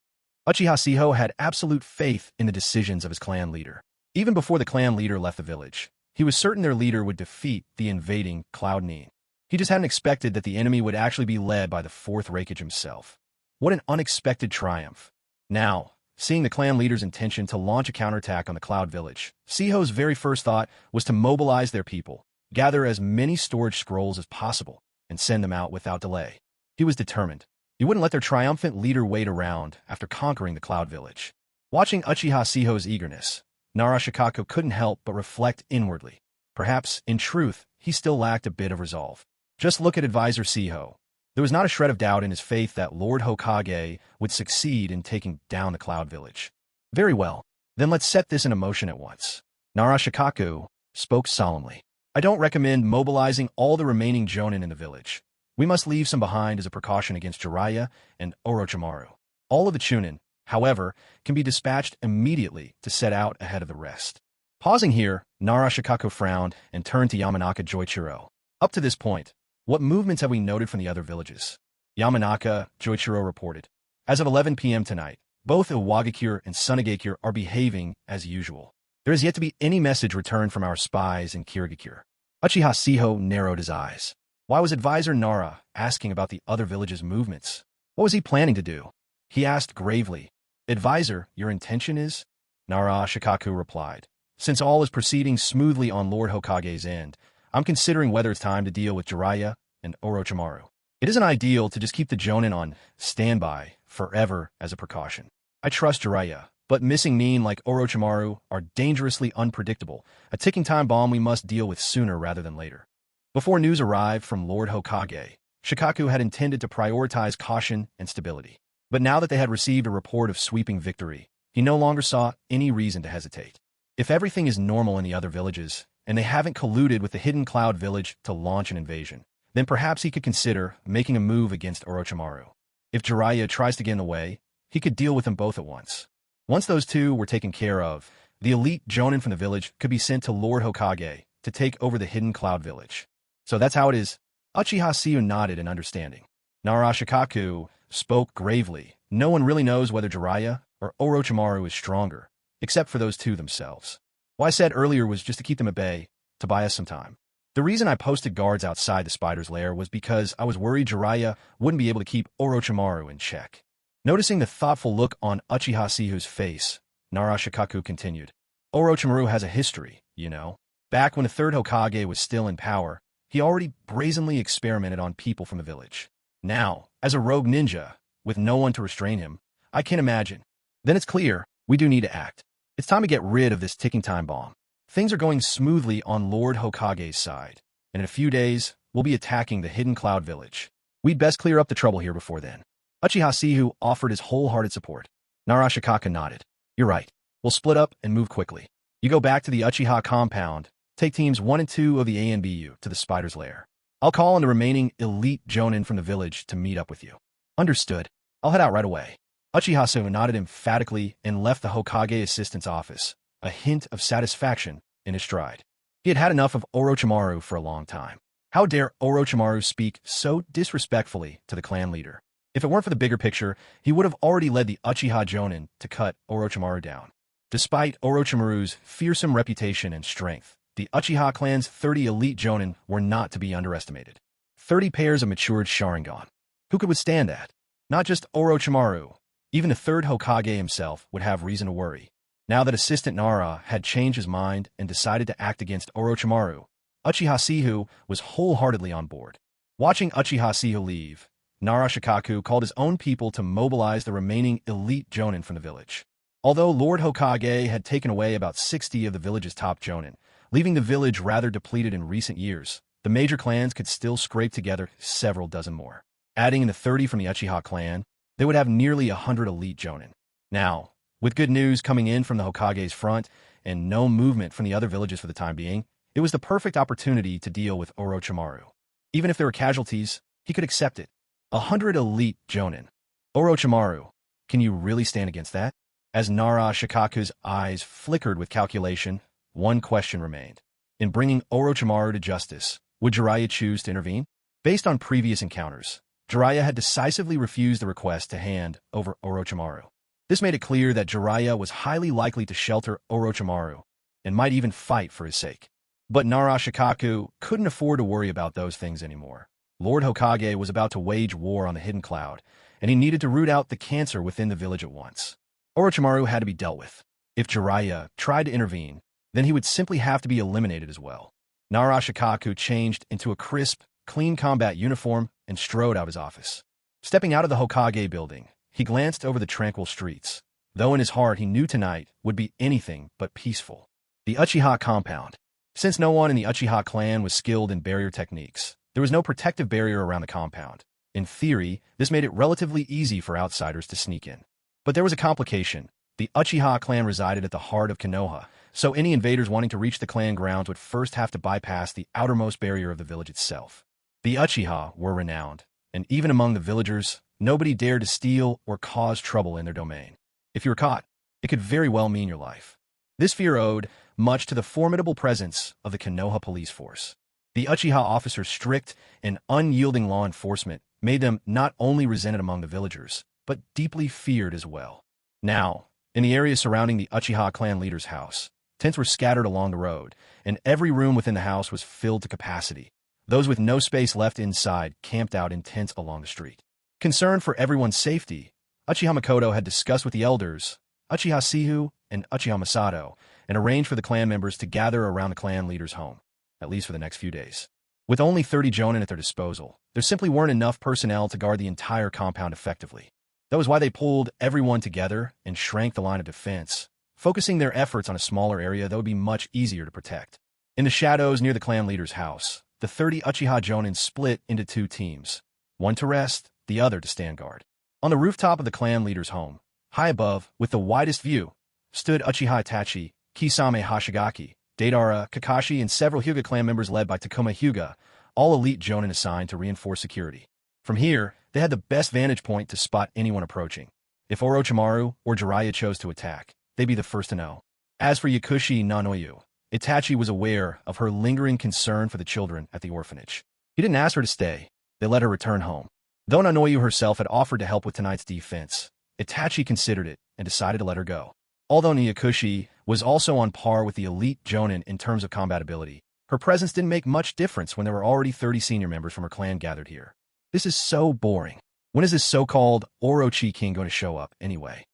Uchiha Shiho had absolute faith in the decisions of his clan leader. Even before the clan leader left the village, he was certain their leader would defeat the invading Cloud Nine. He just hadn't expected that the enemy would actually be led by the fourth Raikage himself. What an unexpected triumph. Now, seeing the clan leader's intention to launch a counterattack on the Cloud Village, Shiho's very first thought was to mobilize their people, gather as many storage scrolls as possible, and send them out without delay. He was determined. He wouldn't let their triumphant leader wait around after conquering the Cloud Village. Watching Uchiha Shiho's eagerness, Nara Shikaku couldn't help but reflect inwardly. Perhaps, in truth, he still lacked a bit of resolve. Just look at Advisor Shiho. There was not a shred of doubt in his faith that Lord Hokage would succeed in taking down the Cloud Village. Very well, then let's set this into motion at once. Nara Shikaku spoke solemnly. I don't recommend mobilizing all the remaining Jonin in the village. We must leave some behind as a precaution against Jiraiya and Orochimaru. All of the Chunin, however, can be dispatched immediately to set out ahead of the rest. Pausing here, Nara Shikaku frowned and turned to Yamanaka Joichiro. Up to this point, what movements have we noted from the other villages? Yamanaka Joichiro reported. As of 11 p.m. tonight, both Iwagakure and Sunagakure are behaving as usual. There has yet to be any message returned from our spies in Kirigakure. Uchiha Shiho narrowed his eyes. Why was Advisor Nara asking about the other villages' movements? What was he planning to do? He asked gravely. Advisor, your intention is? Nara Shikaku replied. Since all is proceeding smoothly on Lord Hokage's end, I'm considering whether it's time to deal with Jiraiya and Orochimaru. It isn't ideal to just keep the Jonin on standby forever as a precaution. I trust Jiraiya, but missing Nin like Orochimaru are dangerously unpredictable, a ticking time bomb we must deal with sooner rather than later. Before news arrived from Lord Hokage, Shikaku had intended to prioritize caution and stability. But now that they had received a report of sweeping victory, he no longer saw any reason to hesitate. If everything is normal in the other villages, and they haven't colluded with the Hidden Cloud Village to launch an invasion, then perhaps he could consider making a move against Orochimaru. If Jiraiya tries to get in the way, he could deal with them both at once. Once those two were taken care of, the elite Jonin from the village could be sent to Lord Hokage to take over the Hidden Cloud Village. So that's how it is. Uchiha Shiho nodded in understanding. Nara Shikaku spoke gravely. No one really knows whether Jiraiya or Orochimaru is stronger, except for those two themselves. What I said earlier was just to keep them at bay, to buy us some time. The reason I posted guards outside the spider's lair was because I was worried Jiraiya wouldn't be able to keep Orochimaru in check. Noticing the thoughtful look on Uchiha Shiho's face, Nara Shikaku continued. Orochimaru has a history, you know. Back when the third Hokage was still in power, he already brazenly experimented on people from the village. Now, as a rogue ninja, with no one to restrain him, I can't imagine. Then it's clear, we do need to act. It's time to get rid of this ticking time bomb. Things are going smoothly on Lord Hokage's side, and in a few days, we'll be attacking the Hidden Cloud Village. We'd best clear up the trouble here before then. Uchiha Shiho offered his wholehearted support. Nara Shikaku nodded. You're right. We'll split up and move quickly. You go back to the Uchiha compound, take teams 1 and 2 of the ANBU to the spider's lair. I'll call on the remaining elite Jonin from the village to meet up with you. Understood. I'll head out right away. Uchiha Shiho nodded emphatically and left the Hokage assistant's office, a hint of satisfaction in his stride. He had had enough of Orochimaru for a long time. How dare Orochimaru speak so disrespectfully to the clan leader? If it weren't for the bigger picture, he would have already led the Uchiha Jonin to cut Orochimaru down. Despite Orochimaru's fearsome reputation and strength, the Uchiha clan's 30 elite Jonin were not to be underestimated. 30 pairs of matured Sharingan. Who could withstand that? Not just Orochimaru. Even the third Hokage himself would have reason to worry. Now that Assistant Nara had changed his mind and decided to act against Orochimaru, Uchiha Shiho was wholeheartedly on board. Watching Uchiha Shiho leave, Nara Shikaku called his own people to mobilize the remaining elite Jonin from the village. Although Lord Hokage had taken away about 60 of the village's top Jonin, leaving the village rather depleted in recent years, the major clans could still scrape together several dozen more. Adding in the 30 from the Uchiha clan, they would have nearly 100 elite Jonin. Now, with good news coming in from the Hokage's front and no movement from the other villages for the time being, it was the perfect opportunity to deal with Orochimaru. Even if there were casualties, he could accept it. 100 elite Jonin. Orochimaru, can you really stand against that? As Nara Shikaku's eyes flickered with calculation, one question remained. In bringing Orochimaru to justice, would Jiraiya choose to intervene? Based on previous encounters, Jiraiya had decisively refused the request to hand over Orochimaru. This made it clear that Jiraiya was highly likely to shelter Orochimaru and might even fight for his sake. But Narashikaku couldn't afford to worry about those things anymore. Lord Hokage was about to wage war on the Hidden Cloud, and he needed to root out the cancer within the village at once. Orochimaru had to be dealt with. If Jiraiya tried to intervene, then he would simply have to be eliminated as well. Narashikaku changed into a crisp, clean combat uniform and strode out his office. Stepping out of the Hokage building, he glanced over the tranquil streets, though in his heart he knew tonight would be anything but peaceful. The Uchiha compound. Since no one in the Uchiha clan was skilled in barrier techniques, there was no protective barrier around the compound. In theory, this made it relatively easy for outsiders to sneak in. But there was a complication. The Uchiha clan resided at the heart of Konoha, so any invaders wanting to reach the clan grounds would first have to bypass the outermost barrier of the village itself. The Uchiha were renowned, and even among the villagers, nobody dared to steal or cause trouble in their domain. If you were caught, it could very well mean your life. This fear owed much to the formidable presence of the Konoha police force. The Uchiha officers' strict and unyielding law enforcement made them not only resented among the villagers, but deeply feared as well. Now, in the area surrounding the Uchiha clan leader's house, tents were scattered along the road, and every room within the house was filled to capacity. Those with no space left inside camped out in tents along the street. Concerned for everyone's safety, Uchiha Makoto had discussed with the elders, Uchiha Sihu and Uchiha Masato, and arranged for the clan members to gather around the clan leader's home, at least for the next few days. With only 30 jonin at their disposal, there simply weren't enough personnel to guard the entire compound effectively. That was why they pulled everyone together and shrank the line of defense, focusing their efforts on a smaller area that would be much easier to protect. In the shadows near the clan leader's house, the 30 Uchiha jonin split into two teams, one to rest, the other to stand guard. On the rooftop of the clan leader's home, high above, with the widest view, stood Uchiha Itachi, Kisame Hoshigaki, Deidara, Kakashi, and several Hyuga clan members led by Takuma Hyuga, all elite jonin assigned to reinforce security. From here, they had the best vantage point to spot anyone approaching. If Orochimaru or Jiraiya chose to attack, they'd be the first to know. As for Yakushi Nanoyu, Itachi was aware of her lingering concern for the children at the orphanage. He didn't ask her to stay. They let her return home. Though Nanoyu herself had offered to help with tonight's defense, Itachi considered it and decided to let her go. Although Nyakushi was also on par with the elite jonin in terms of combat ability, her presence didn't make much difference when there were already 30 senior members from her clan gathered here. This is so boring. When is this so-called Orochi king going to show up, anyway?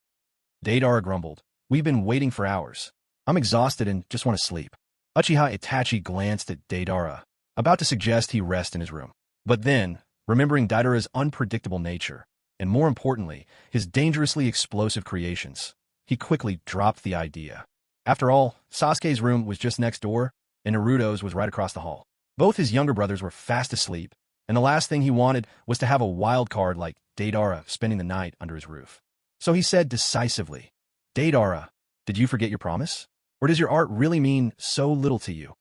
Deidara grumbled. We've been waiting for hours. I'm exhausted and just want to sleep. Uchiha Itachi glanced at Deidara, about to suggest he rest in his room. But then, remembering Deidara's unpredictable nature, and more importantly, his dangerously explosive creations, he quickly dropped the idea. After all, Sasuke's room was just next door, and Naruto's was right across the hall. Both his younger brothers were fast asleep, and the last thing he wanted was to have a wild card like Deidara spending the night under his roof. So he said decisively, Deidara, did you forget your promise? Or does your art really mean so little to you?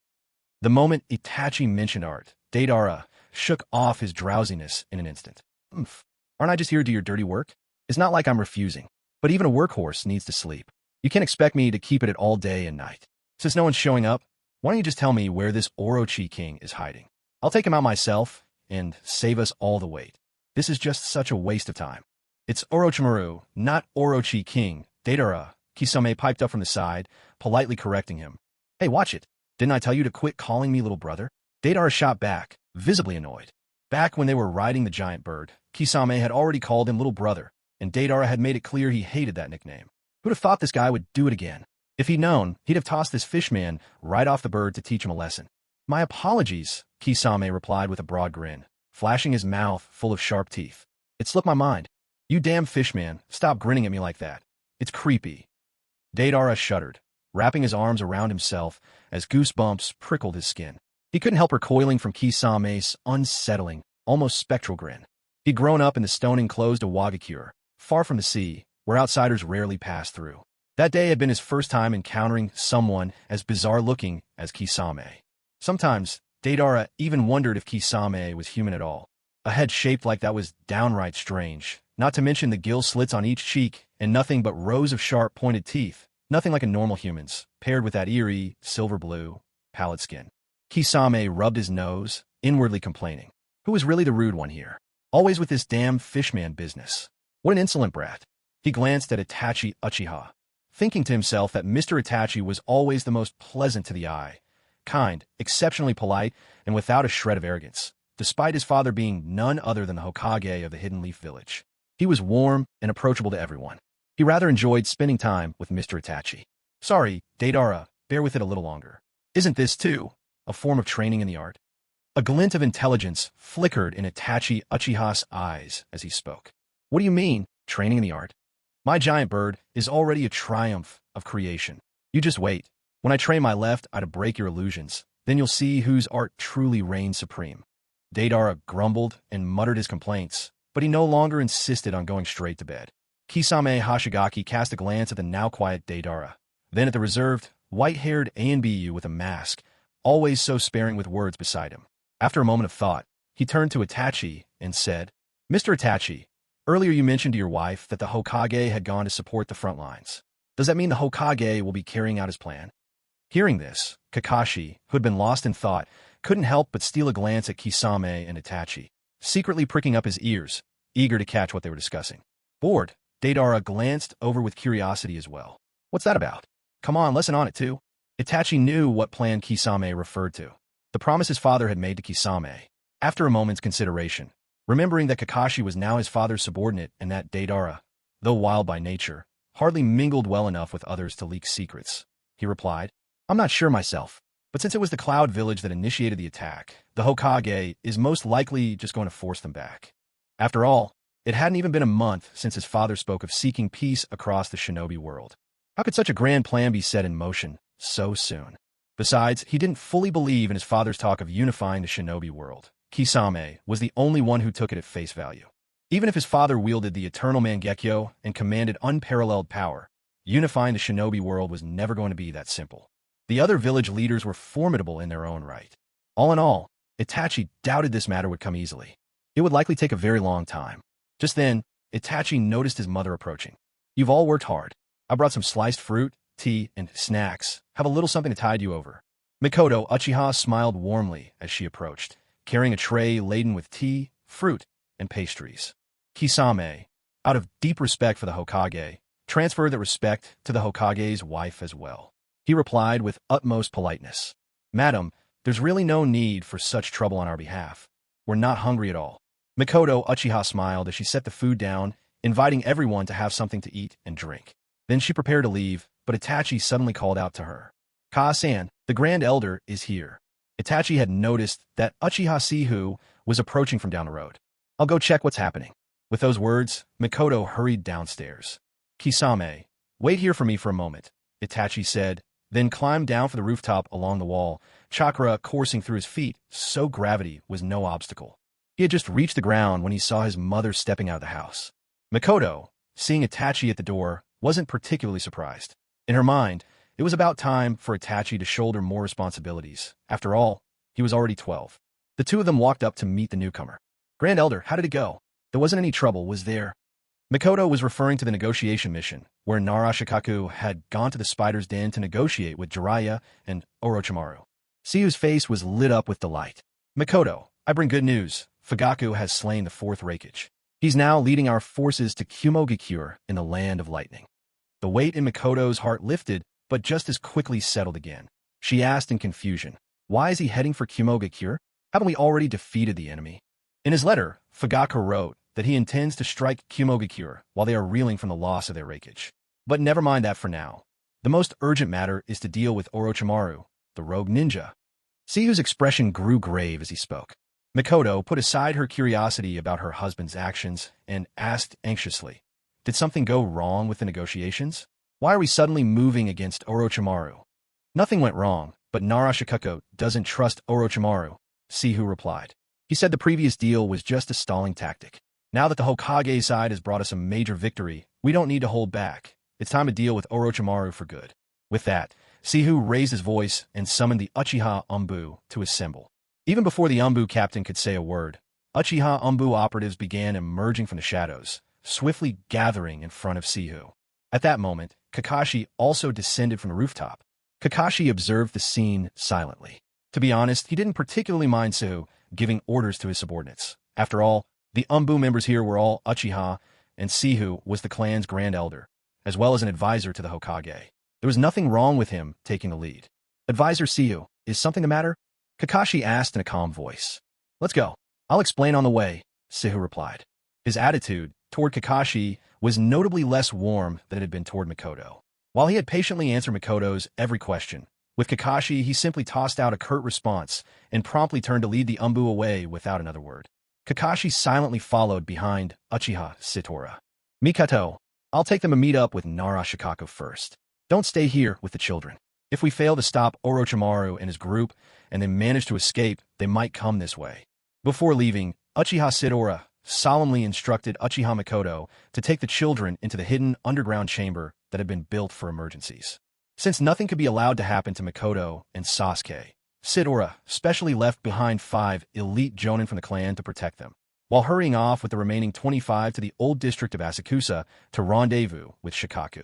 The moment Itachi mentioned art, Deidara shook off his drowsiness in an instant. Aren't I just here to do your dirty work? It's not like I'm refusing. But even a workhorse needs to sleep. You can't expect me to keep it at all day and night. Since no one's showing up, why don't you just tell me where this Orochi king is hiding? I'll take him out myself and save us all the wait. This is just such a waste of time. It's Orochimaru, not Orochi king, Deidara, Kisame piped up from the side, politely correcting him. Hey, watch it. Didn't I tell you to quit calling me little brother? Deidara shot back, visibly annoyed. Back when they were riding the giant bird, Kisame had already called him little brother, and Deidara had made it clear he hated that nickname. Who'd have thought this guy would do it again? If he'd known, he'd have tossed this fishman right off the bird to teach him a lesson. My apologies, Kisame replied with a broad grin, flashing his mouth full of sharp teeth. It slipped my mind. You damn fishman, stop grinning at me like that. It's creepy. Deidara shuddered, wrapping his arms around himself as goosebumps prickled his skin. He couldn't help recoiling from Kisame's unsettling, almost spectral grin. He'd grown up in the stone-enclosed Awagakure, far from the sea, where outsiders rarely passed through. That day had been his first time encountering someone as bizarre-looking as Kisame. Sometimes, Deidara even wondered if Kisame was human at all. A head shaped like that was downright strange, not to mention the gill slits on each cheek and nothing but rows of sharp, pointed teeth, nothing like a normal human's, paired with that eerie, silver blue, pallid skin. Kisame rubbed his nose, inwardly complaining. Who was really the rude one here? Always with this damn fishman business. What an insolent brat. He glanced at Itachi Uchiha, thinking to himself that Mr. Itachi was always the most pleasant to the eye, kind, exceptionally polite, and without a shred of arrogance, despite his father being none other than the Hokage of the Hidden Leaf Village. He was warm and approachable to everyone. He rather enjoyed spending time with Mr. Itachi. Sorry, Deidara, bear with it a little longer. Isn't this, too, a form of training in the art? A glint of intelligence flickered in Itachi Uchiha's eyes as he spoke. What do you mean, training in the art? My giant bird is already a triumph of creation. You just wait. When I train my left eye to break your illusions, then you'll see whose art truly reigns supreme. Deidara grumbled and muttered his complaints, but he no longer insisted on going straight to bed. Kisame Hashigaki cast a glance at the now quiet Deidara, then at the reserved, white-haired ANBU with a mask, always so sparing with words beside him. After a moment of thought, he turned to Itachi and said, Mr. Itachi, earlier you mentioned to your wife that the Hokage had gone to support the front lines. Does that mean the Hokage will be carrying out his plan? Hearing this, Kakashi, who had been lost in thought, couldn't help but steal a glance at Kisame and Itachi, secretly pricking up his ears, eager to catch what they were discussing. Bored, Deidara glanced over with curiosity as well. What's that about? Come on, listen on it too. Itachi knew what plan Kisame referred to. The promise his father had made to Kisame. After a moment's consideration, remembering that Kakashi was now his father's subordinate and that Deidara, though wild by nature, hardly mingled well enough with others to leak secrets, he replied, I'm not sure myself, but since it was the Cloud Village that initiated the attack, the Hokage is most likely just going to force them back. After all, it hadn't even been a month since his father spoke of seeking peace across the shinobi world. How could such a grand plan be set in motion so soon? Besides, he didn't fully believe in his father's talk of unifying the shinobi world. Kisame was the only one who took it at face value. Even if his father wielded the eternal Mangekyo and commanded unparalleled power, unifying the shinobi world was never going to be that simple. The other village leaders were formidable in their own right. All in all, Itachi doubted this matter would come easily. It would likely take a very long time. Just then, Itachi noticed his mother approaching. You've all worked hard. I brought some sliced fruit, tea, and snacks. Have a little something to tide you over. Mikoto Uchiha smiled warmly as she approached, carrying a tray laden with tea, fruit, and pastries. Kisame, out of deep respect for the Hokage, transferred that respect to the Hokage's wife as well. He replied with utmost politeness. Madam, there's really no need for such trouble on our behalf. We're not hungry at all. Mikoto Uchiha smiled as she set the food down, inviting everyone to have something to eat and drink. Then she prepared to leave, but Itachi suddenly called out to her. Ka-san, the Grand Elder is here. Itachi had noticed that Uchiha Sihu was approaching from down the road. I'll go check what's happening. With those words, Mikoto hurried downstairs. Kisame, wait here for me for a moment, Itachi said, then climbed down for the rooftop along the wall, chakra coursing through his feet, so gravity was no obstacle. He had just reached the ground when he saw his mother stepping out of the house. Mikoto, seeing Itachi at the door, wasn't particularly surprised. In her mind, it was about time for Itachi to shoulder more responsibilities. After all, he was already 12. The two of them walked up to meet the newcomer. Grand Elder, how did it go? There wasn't any trouble, was there? Mikoto was referring to the negotiation mission, where Narashikaku had gone to the spider's den to negotiate with Jiraiya and Orochimaru. Seiu's face was lit up with delight. Mikoto, I bring good news. Fugaku has slain the fourth Reikage. He's now leading our forces to Kumogakure in the land of lightning. The weight in Mikoto's heart lifted, but just as quickly settled again. She asked in confusion, why is he heading for Kumogakure? Haven't we already defeated the enemy? In his letter, Fugaku wrote that he intends to strike Kumogakure while they are reeling from the loss of their Reikage. But never mind that for now. The most urgent matter is to deal with Orochimaru, the rogue ninja. Seiu's expression grew grave as he spoke. Mikoto put aside her curiosity about her husband's actions and asked anxiously, did something go wrong with the negotiations? Why are we suddenly moving against Orochimaru? Nothing went wrong, but Narashikaku doesn't trust Orochimaru, Seiu replied. He said the previous deal was just a stalling tactic. Now that the Hokage side has brought us a major victory, we don't need to hold back. It's time to deal with Orochimaru for good. With that, Seiu raised his voice and summoned the Uchiha Umbu to assemble. Even before the Umbu captain could say a word, Uchiha Umbu operatives began emerging from the shadows, swiftly gathering in front of Seiu. At that moment, Kakashi also descended from the rooftop. Kakashi observed the scene silently. To be honest, he didn't particularly mind Seiu giving orders to his subordinates. After all, the Umbu members here were all Uchiha, and Sihu was the clan's grand elder, as well as an advisor to the Hokage. There was nothing wrong with him taking the lead. Advisor Sihu, is something the matter? Kakashi asked in a calm voice. Let's go. I'll explain on the way, Sihu replied. His attitude toward Kakashi was notably less warm than it had been toward Mikoto. While he had patiently answered Mikoto's every question, with Kakashi he simply tossed out a curt response and promptly turned to lead the Umbu away without another word. Kakashi silently followed behind Uchiha Satoru. Mikoto, I'll take them to meet up with Nara Shikaku first. Don't stay here with the children. If we fail to stop Orochimaru and his group and they manage to escape, they might come this way. Before leaving, Uchiha Satoru solemnly instructed Uchiha Mikoto to take the children into the hidden underground chamber that had been built for emergencies. Since nothing could be allowed to happen to Mikoto and Sasuke, Satoru specially left behind 5 elite jonin from the clan to protect them, while hurrying off with the remaining 25 to the old district of Asakusa to rendezvous with Shikaku.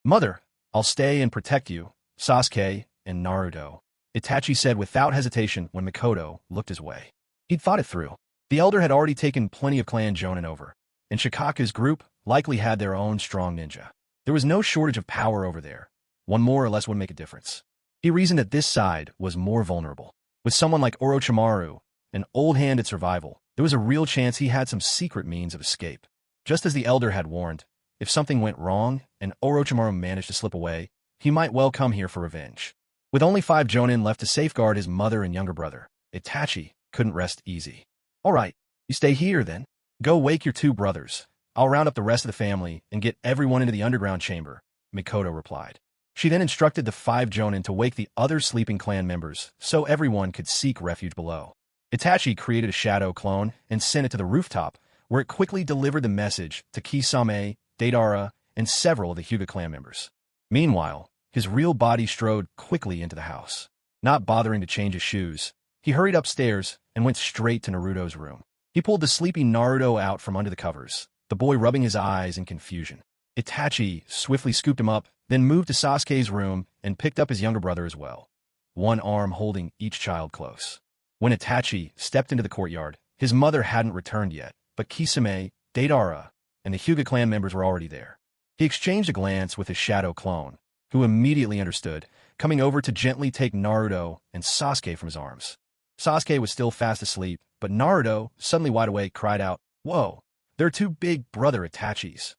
Mother, I'll stay and protect you, Sasuke and Naruto, Itachi said without hesitation when Mikoto looked his way. He'd thought it through. The elder had already taken plenty of clan jonin over, and Shikaku's group likely had their own strong ninja. There was no shortage of power over there. One more or less would make a difference. He reasoned that this side was more vulnerable. With someone like Orochimaru, an old hand at survival, there was a real chance he had some secret means of escape. Just as the elder had warned, if something went wrong and Orochimaru managed to slip away, he might well come here for revenge. With only 5 jonin left to safeguard his mother and younger brother, Itachi couldn't rest easy. All right, you stay here then. Go wake your 2 brothers. I'll round up the rest of the family and get everyone into the underground chamber, Mikoto replied. She then instructed the 5 jonin to wake the other sleeping clan members so everyone could seek refuge below. Itachi created a shadow clone and sent it to the rooftop, where it quickly delivered the message to Kisame, Deidara, and several of the Hyuga clan members. Meanwhile, his real body strode quickly into the house. Not bothering to change his shoes, he hurried upstairs and went straight to Naruto's room. He pulled the sleepy Naruto out from under the covers, the boy rubbing his eyes in confusion. Itachi swiftly scooped him up, then moved to Sasuke's room and picked up his younger brother as well, one arm holding each child close. When Itachi stepped into the courtyard, his mother hadn't returned yet, but Kisame, Deidara, and the Hyuga clan members were already there. He exchanged a glance with his shadow clone, who immediately understood, coming over to gently take Naruto and Sasuke from his arms. Sasuke was still fast asleep, but Naruto, suddenly wide awake, cried out, "Whoa, there are 2 big brother Itachis."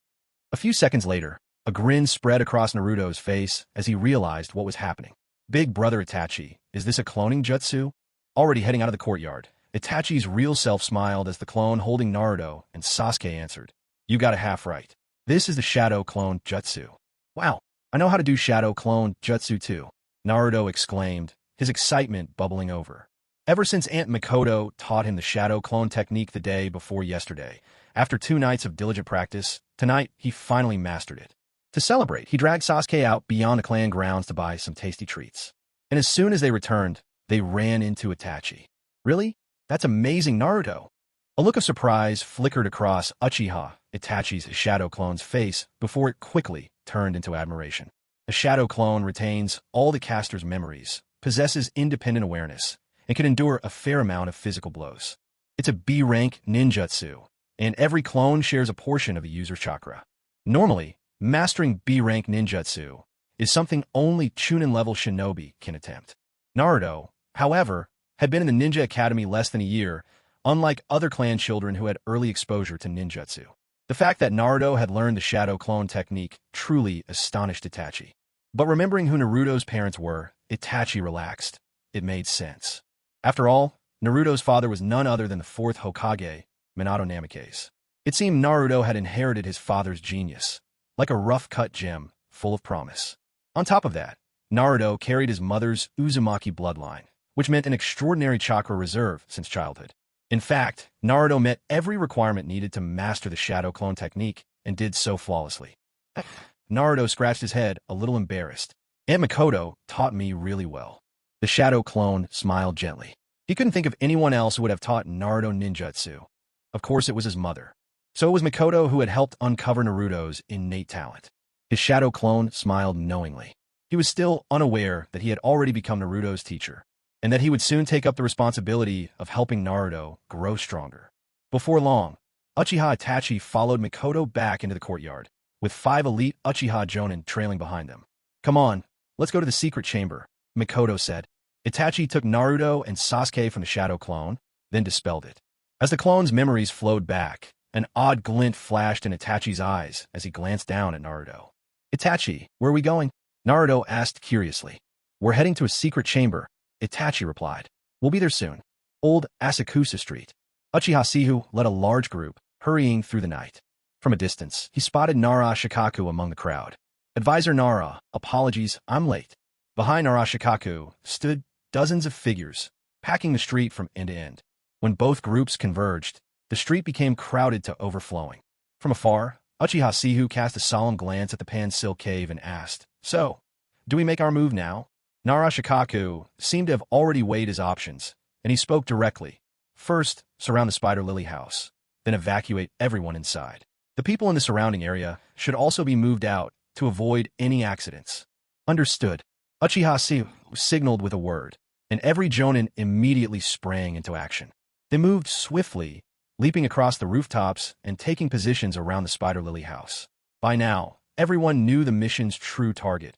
A few seconds later, a grin spread across Naruto's face as he realized what was happening. Big brother Itachi, is this a cloning jutsu? Already heading out of the courtyard, Itachi's real self smiled as the clone holding Naruto and Sasuke answered, "You got it half right. This is the shadow clone jutsu." "Wow, I know how to do shadow clone jutsu too," Naruto exclaimed, his excitement bubbling over. Ever since Aunt Mikoto taught him the shadow clone technique the day before yesterday, after 2 nights of diligent practice, tonight he finally mastered it. To celebrate, he dragged Sasuke out beyond the clan grounds to buy some tasty treats. And as soon as they returned, they ran into Itachi. "Really? That's amazing, Naruto." A look of surprise flickered across Uchiha, Itachi's shadow clone's face before it quickly turned into admiration. A shadow clone retains all the caster's memories, possesses independent awareness, and can endure a fair amount of physical blows. It's a B-rank ninjutsu, and every clone shares a portion of the user's chakra. Normally, mastering B-rank ninjutsu is something only Chunin-level shinobi can attempt. Naruto, however, had been in the Ninja Academy less than a year, unlike other clan children who had early exposure to ninjutsu. The fact that Naruto had learned the shadow clone technique truly astonished Itachi. But remembering who Naruto's parents were, Itachi relaxed. It made sense. After all, Naruto's father was none other than the 4th Hokage, Minato Namikaze. It seemed Naruto had inherited his father's genius, like a rough-cut gem full of promise. On top of that, Naruto carried his mother's Uzumaki bloodline, which meant an extraordinary chakra reserve since childhood. In fact, Naruto met every requirement needed to master the shadow clone technique and did so flawlessly. Naruto scratched his head, a little embarrassed. Aunt Mikoto taught me really well. The shadow clone smiled gently. He couldn't think of anyone else who would have taught Naruto ninjutsu. Of course, it was his mother. So it was Mikoto who had helped uncover Naruto's innate talent. His shadow clone smiled knowingly. He was still unaware that he had already become Naruto's teacher. and that he would soon take up the responsibility of helping Naruto grow stronger. Before long, Uchiha Itachi followed Mikoto back into the courtyard, with 5 elite Uchiha Jonin trailing behind them. "Come on, let's go to the secret chamber," Mikoto said. Itachi took Naruto and Sasuke from the shadow clone, then dispelled it. As the clone's memories flowed back, an odd glint flashed in Itachi's eyes as he glanced down at Naruto. "Itachi, where are we going?" Naruto asked curiously. "We're heading to a secret chamber," Itachi replied. "We'll be there soon." Old Asakusa Street. Uchiha Sihu led a large group, hurrying through the night. From a distance, he spotted Nara Shikaku among the crowd. "Advisor Nara, apologies, I'm late." Behind Nara Shikaku stood dozens of figures, packing the street from end to end. When both groups converged, the street became crowded to overflowing. From afar, Uchiha Sihu cast a solemn glance at the Pan-Silk Cave and asked, "So, do we make our move now?" Nara Shikaku seemed to have already weighed his options, and he spoke directly. "First, surround the Spider Lily house, then evacuate everyone inside. The people in the surrounding area should also be moved out to avoid any accidents." "Understood." Uchiha Sihu signaled with a word, and every Jonin immediately sprang into action. They moved swiftly, leaping across the rooftops and taking positions around the Spider Lily house. By now, everyone knew the mission's true target.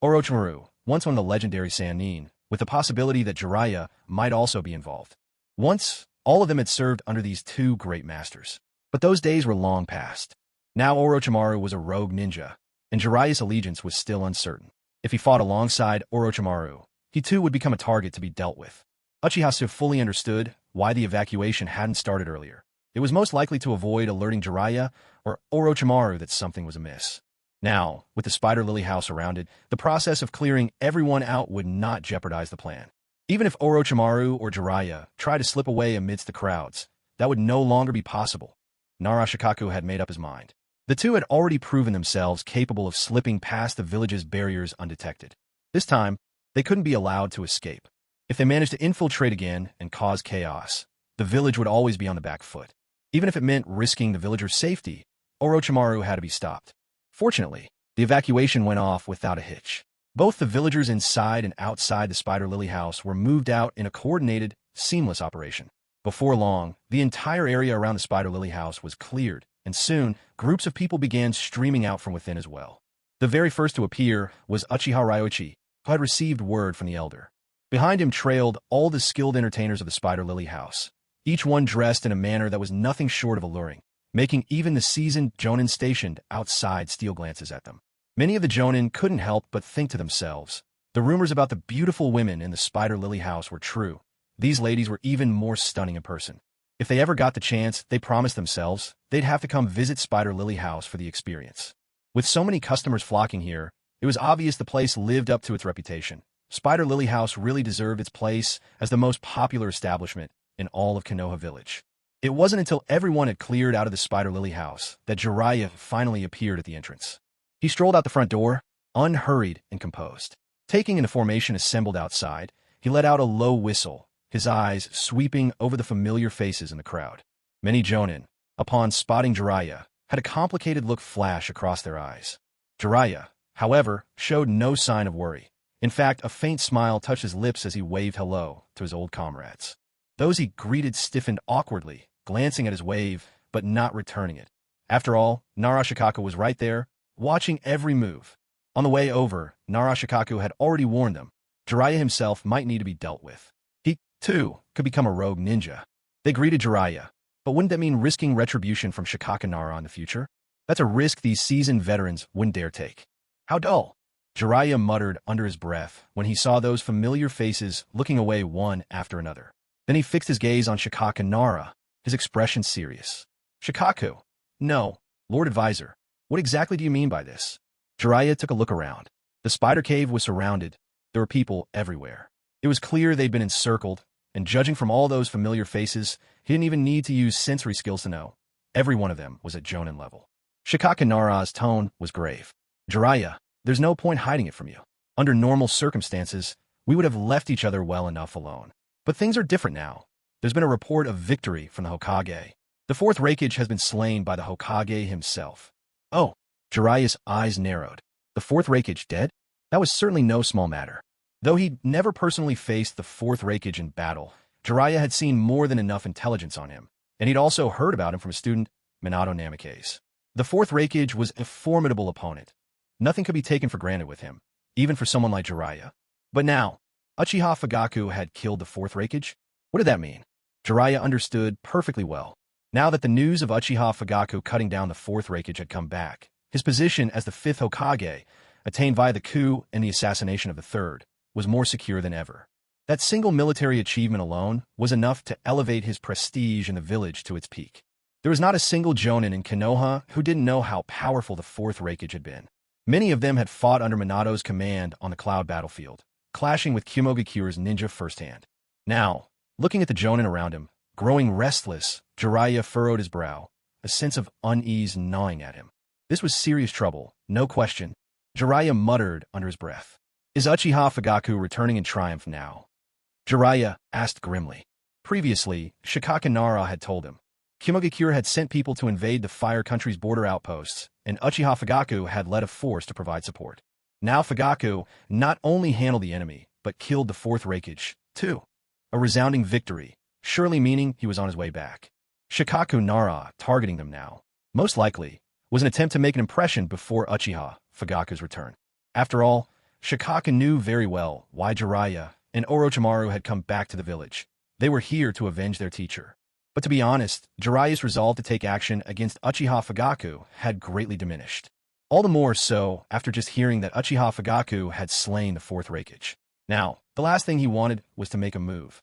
Orochimaru, once one of the legendary Sannin, with the possibility that Jiraiya might also be involved. Once, all of them had served under these 2 great masters. But those days were long past. Now Orochimaru was a rogue ninja, and Jiraiya's allegiance was still uncertain. If he fought alongside Orochimaru, he too would become a target to be dealt with. Uchiha Sihu fully understood why the evacuation hadn't started earlier. It was most likely to avoid alerting Jiraiya or Orochimaru that something was amiss. Now, with the Spider Lily house surrounded, the process of clearing everyone out would not jeopardize the plan. Even if Orochimaru or Jiraiya tried to slip away amidst the crowds, that would no longer be possible. Nara Shikaku had made up his mind. The 2 had already proven themselves capable of slipping past the village's barriers undetected. This time, they couldn't be allowed to escape. If they managed to infiltrate again and cause chaos, the village would always be on the back foot. Even if it meant risking the villagers' safety, Orochimaru had to be stopped. Fortunately, the evacuation went off without a hitch. Both the villagers inside and outside the Spider Lily house were moved out in a coordinated, seamless operation. Before long, the entire area around the Spider Lily house was cleared, and soon, groups of people began streaming out from within as well. The very first to appear was Uchiha Ryoichi, who had received word from the elder. Behind him trailed all the skilled entertainers of the Spider Lily house, each one dressed in a manner that was nothing short of alluring, making even the seasoned Jonin stationed outside steal glances at them. Many of the Jonin couldn't help but think to themselves, the rumors about the beautiful women in the Spider Lily house were true. These ladies were even more stunning in person. If they ever got the chance, they promised themselves they'd have to come visit Spider Lily house for the experience. With so many customers flocking here, it was obvious the place lived up to its reputation. Spider Lily house really deserved its place as the most popular establishment in all of Konoha Village. It wasn't until everyone had cleared out of the Spider Lily house that Jiraiya finally appeared at the entrance. He strolled out the front door, unhurried and composed. Taking in the formation assembled outside, he let out a low whistle, his eyes sweeping over the familiar faces in the crowd. Many Jonin, upon spotting Jiraiya, had a complicated look flash across their eyes. Jiraiya, however, showed no sign of worry. In fact, a faint smile touched his lips as he waved hello to his old comrades. Those he greeted stiffened awkwardly, glancing at his wave, but not returning it. After all, Nara Shikaku was right there, watching every move. On the way over, Nara Shikaku had already warned them. Jiraiya himself might need to be dealt with. He, too, could become a rogue ninja. They greeted Jiraiya, but wouldn't that mean risking retribution from Shikaka Nara in the future? That's a risk these seasoned veterans wouldn't dare take. How dull! Jiraiya muttered under his breath when he saw those familiar faces looking away one after another. Then he fixed his gaze on Shikaka Nara, his expression serious. "Shikaku, no, Lord Advisor, what exactly do you mean by this?" Jiraiya took a look around. The spider cave was surrounded. There were people everywhere. It was clear they'd been encircled, and judging from all those familiar faces, he didn't even need to use sensory skills to know. Every one of them was at Jonin level. Shikaka Nara's tone was grave. "Jiraiya, there's no point hiding it from you. Under normal circumstances, we would have left each other well enough alone. But things are different now. There's been a report of victory from the Hokage. The fourth Reikage has been slain by the Hokage himself." "Oh." Jiraiya's eyes narrowed. "The fourth Reikage dead? That was certainly no small matter." Though he'd never personally faced the fourth Reikage in battle, Jiraiya had seen more than enough intelligence on him, and he'd also heard about him from a student, Minato Namikaze. The fourth Reikage was a formidable opponent. Nothing could be taken for granted with him, even for someone like Jiraiya. But now, Uchiha Fugaku had killed the fourth Reikage? What did that mean? Jiraiya understood perfectly well. Now that the news of Uchiha Fugaku cutting down the fourth Reikage had come back, his position as the fifth Hokage, attained via the coup and the assassination of the third, was more secure than ever. That single military achievement alone was enough to elevate his prestige in the village to its peak. There was not a single Jonin in Konoha who didn't know how powerful the fourth Reikage had been. Many of them had fought under Minato's command on the Cloud battlefield, clashing with Mobilycure's ninja firsthand. Now, looking at the Jonin around him, growing restless, Jiraiya furrowed his brow, a sense of unease gnawing at him. This was serious trouble, no question. Jiraiya muttered under his breath. Is Uchiha Fugaku returning in triumph now? Jiraiya asked grimly. Previously, Shikaka Nara had told him. Mobilycure had sent people to invade the Fire Country's border outposts, and Uchiha Fugaku had led a force to provide support. Now Fugaku not only handled the enemy, but killed the fourth Reikage, too. A resounding victory, surely meaning he was on his way back. Shikaku Nara targeting them now, most likely, was an attempt to make an impression before Uchiha Fugaku's return. After all, Shikaka knew very well why Jiraiya and Orochimaru had come back to the village. They were here to avenge their teacher. But to be honest, Jiraiya's resolve to take action against Uchiha Fugaku had greatly diminished. All the more so after just hearing that Uchiha Fugaku had slain the fourth Reikage. Now, the last thing he wanted was to make a move.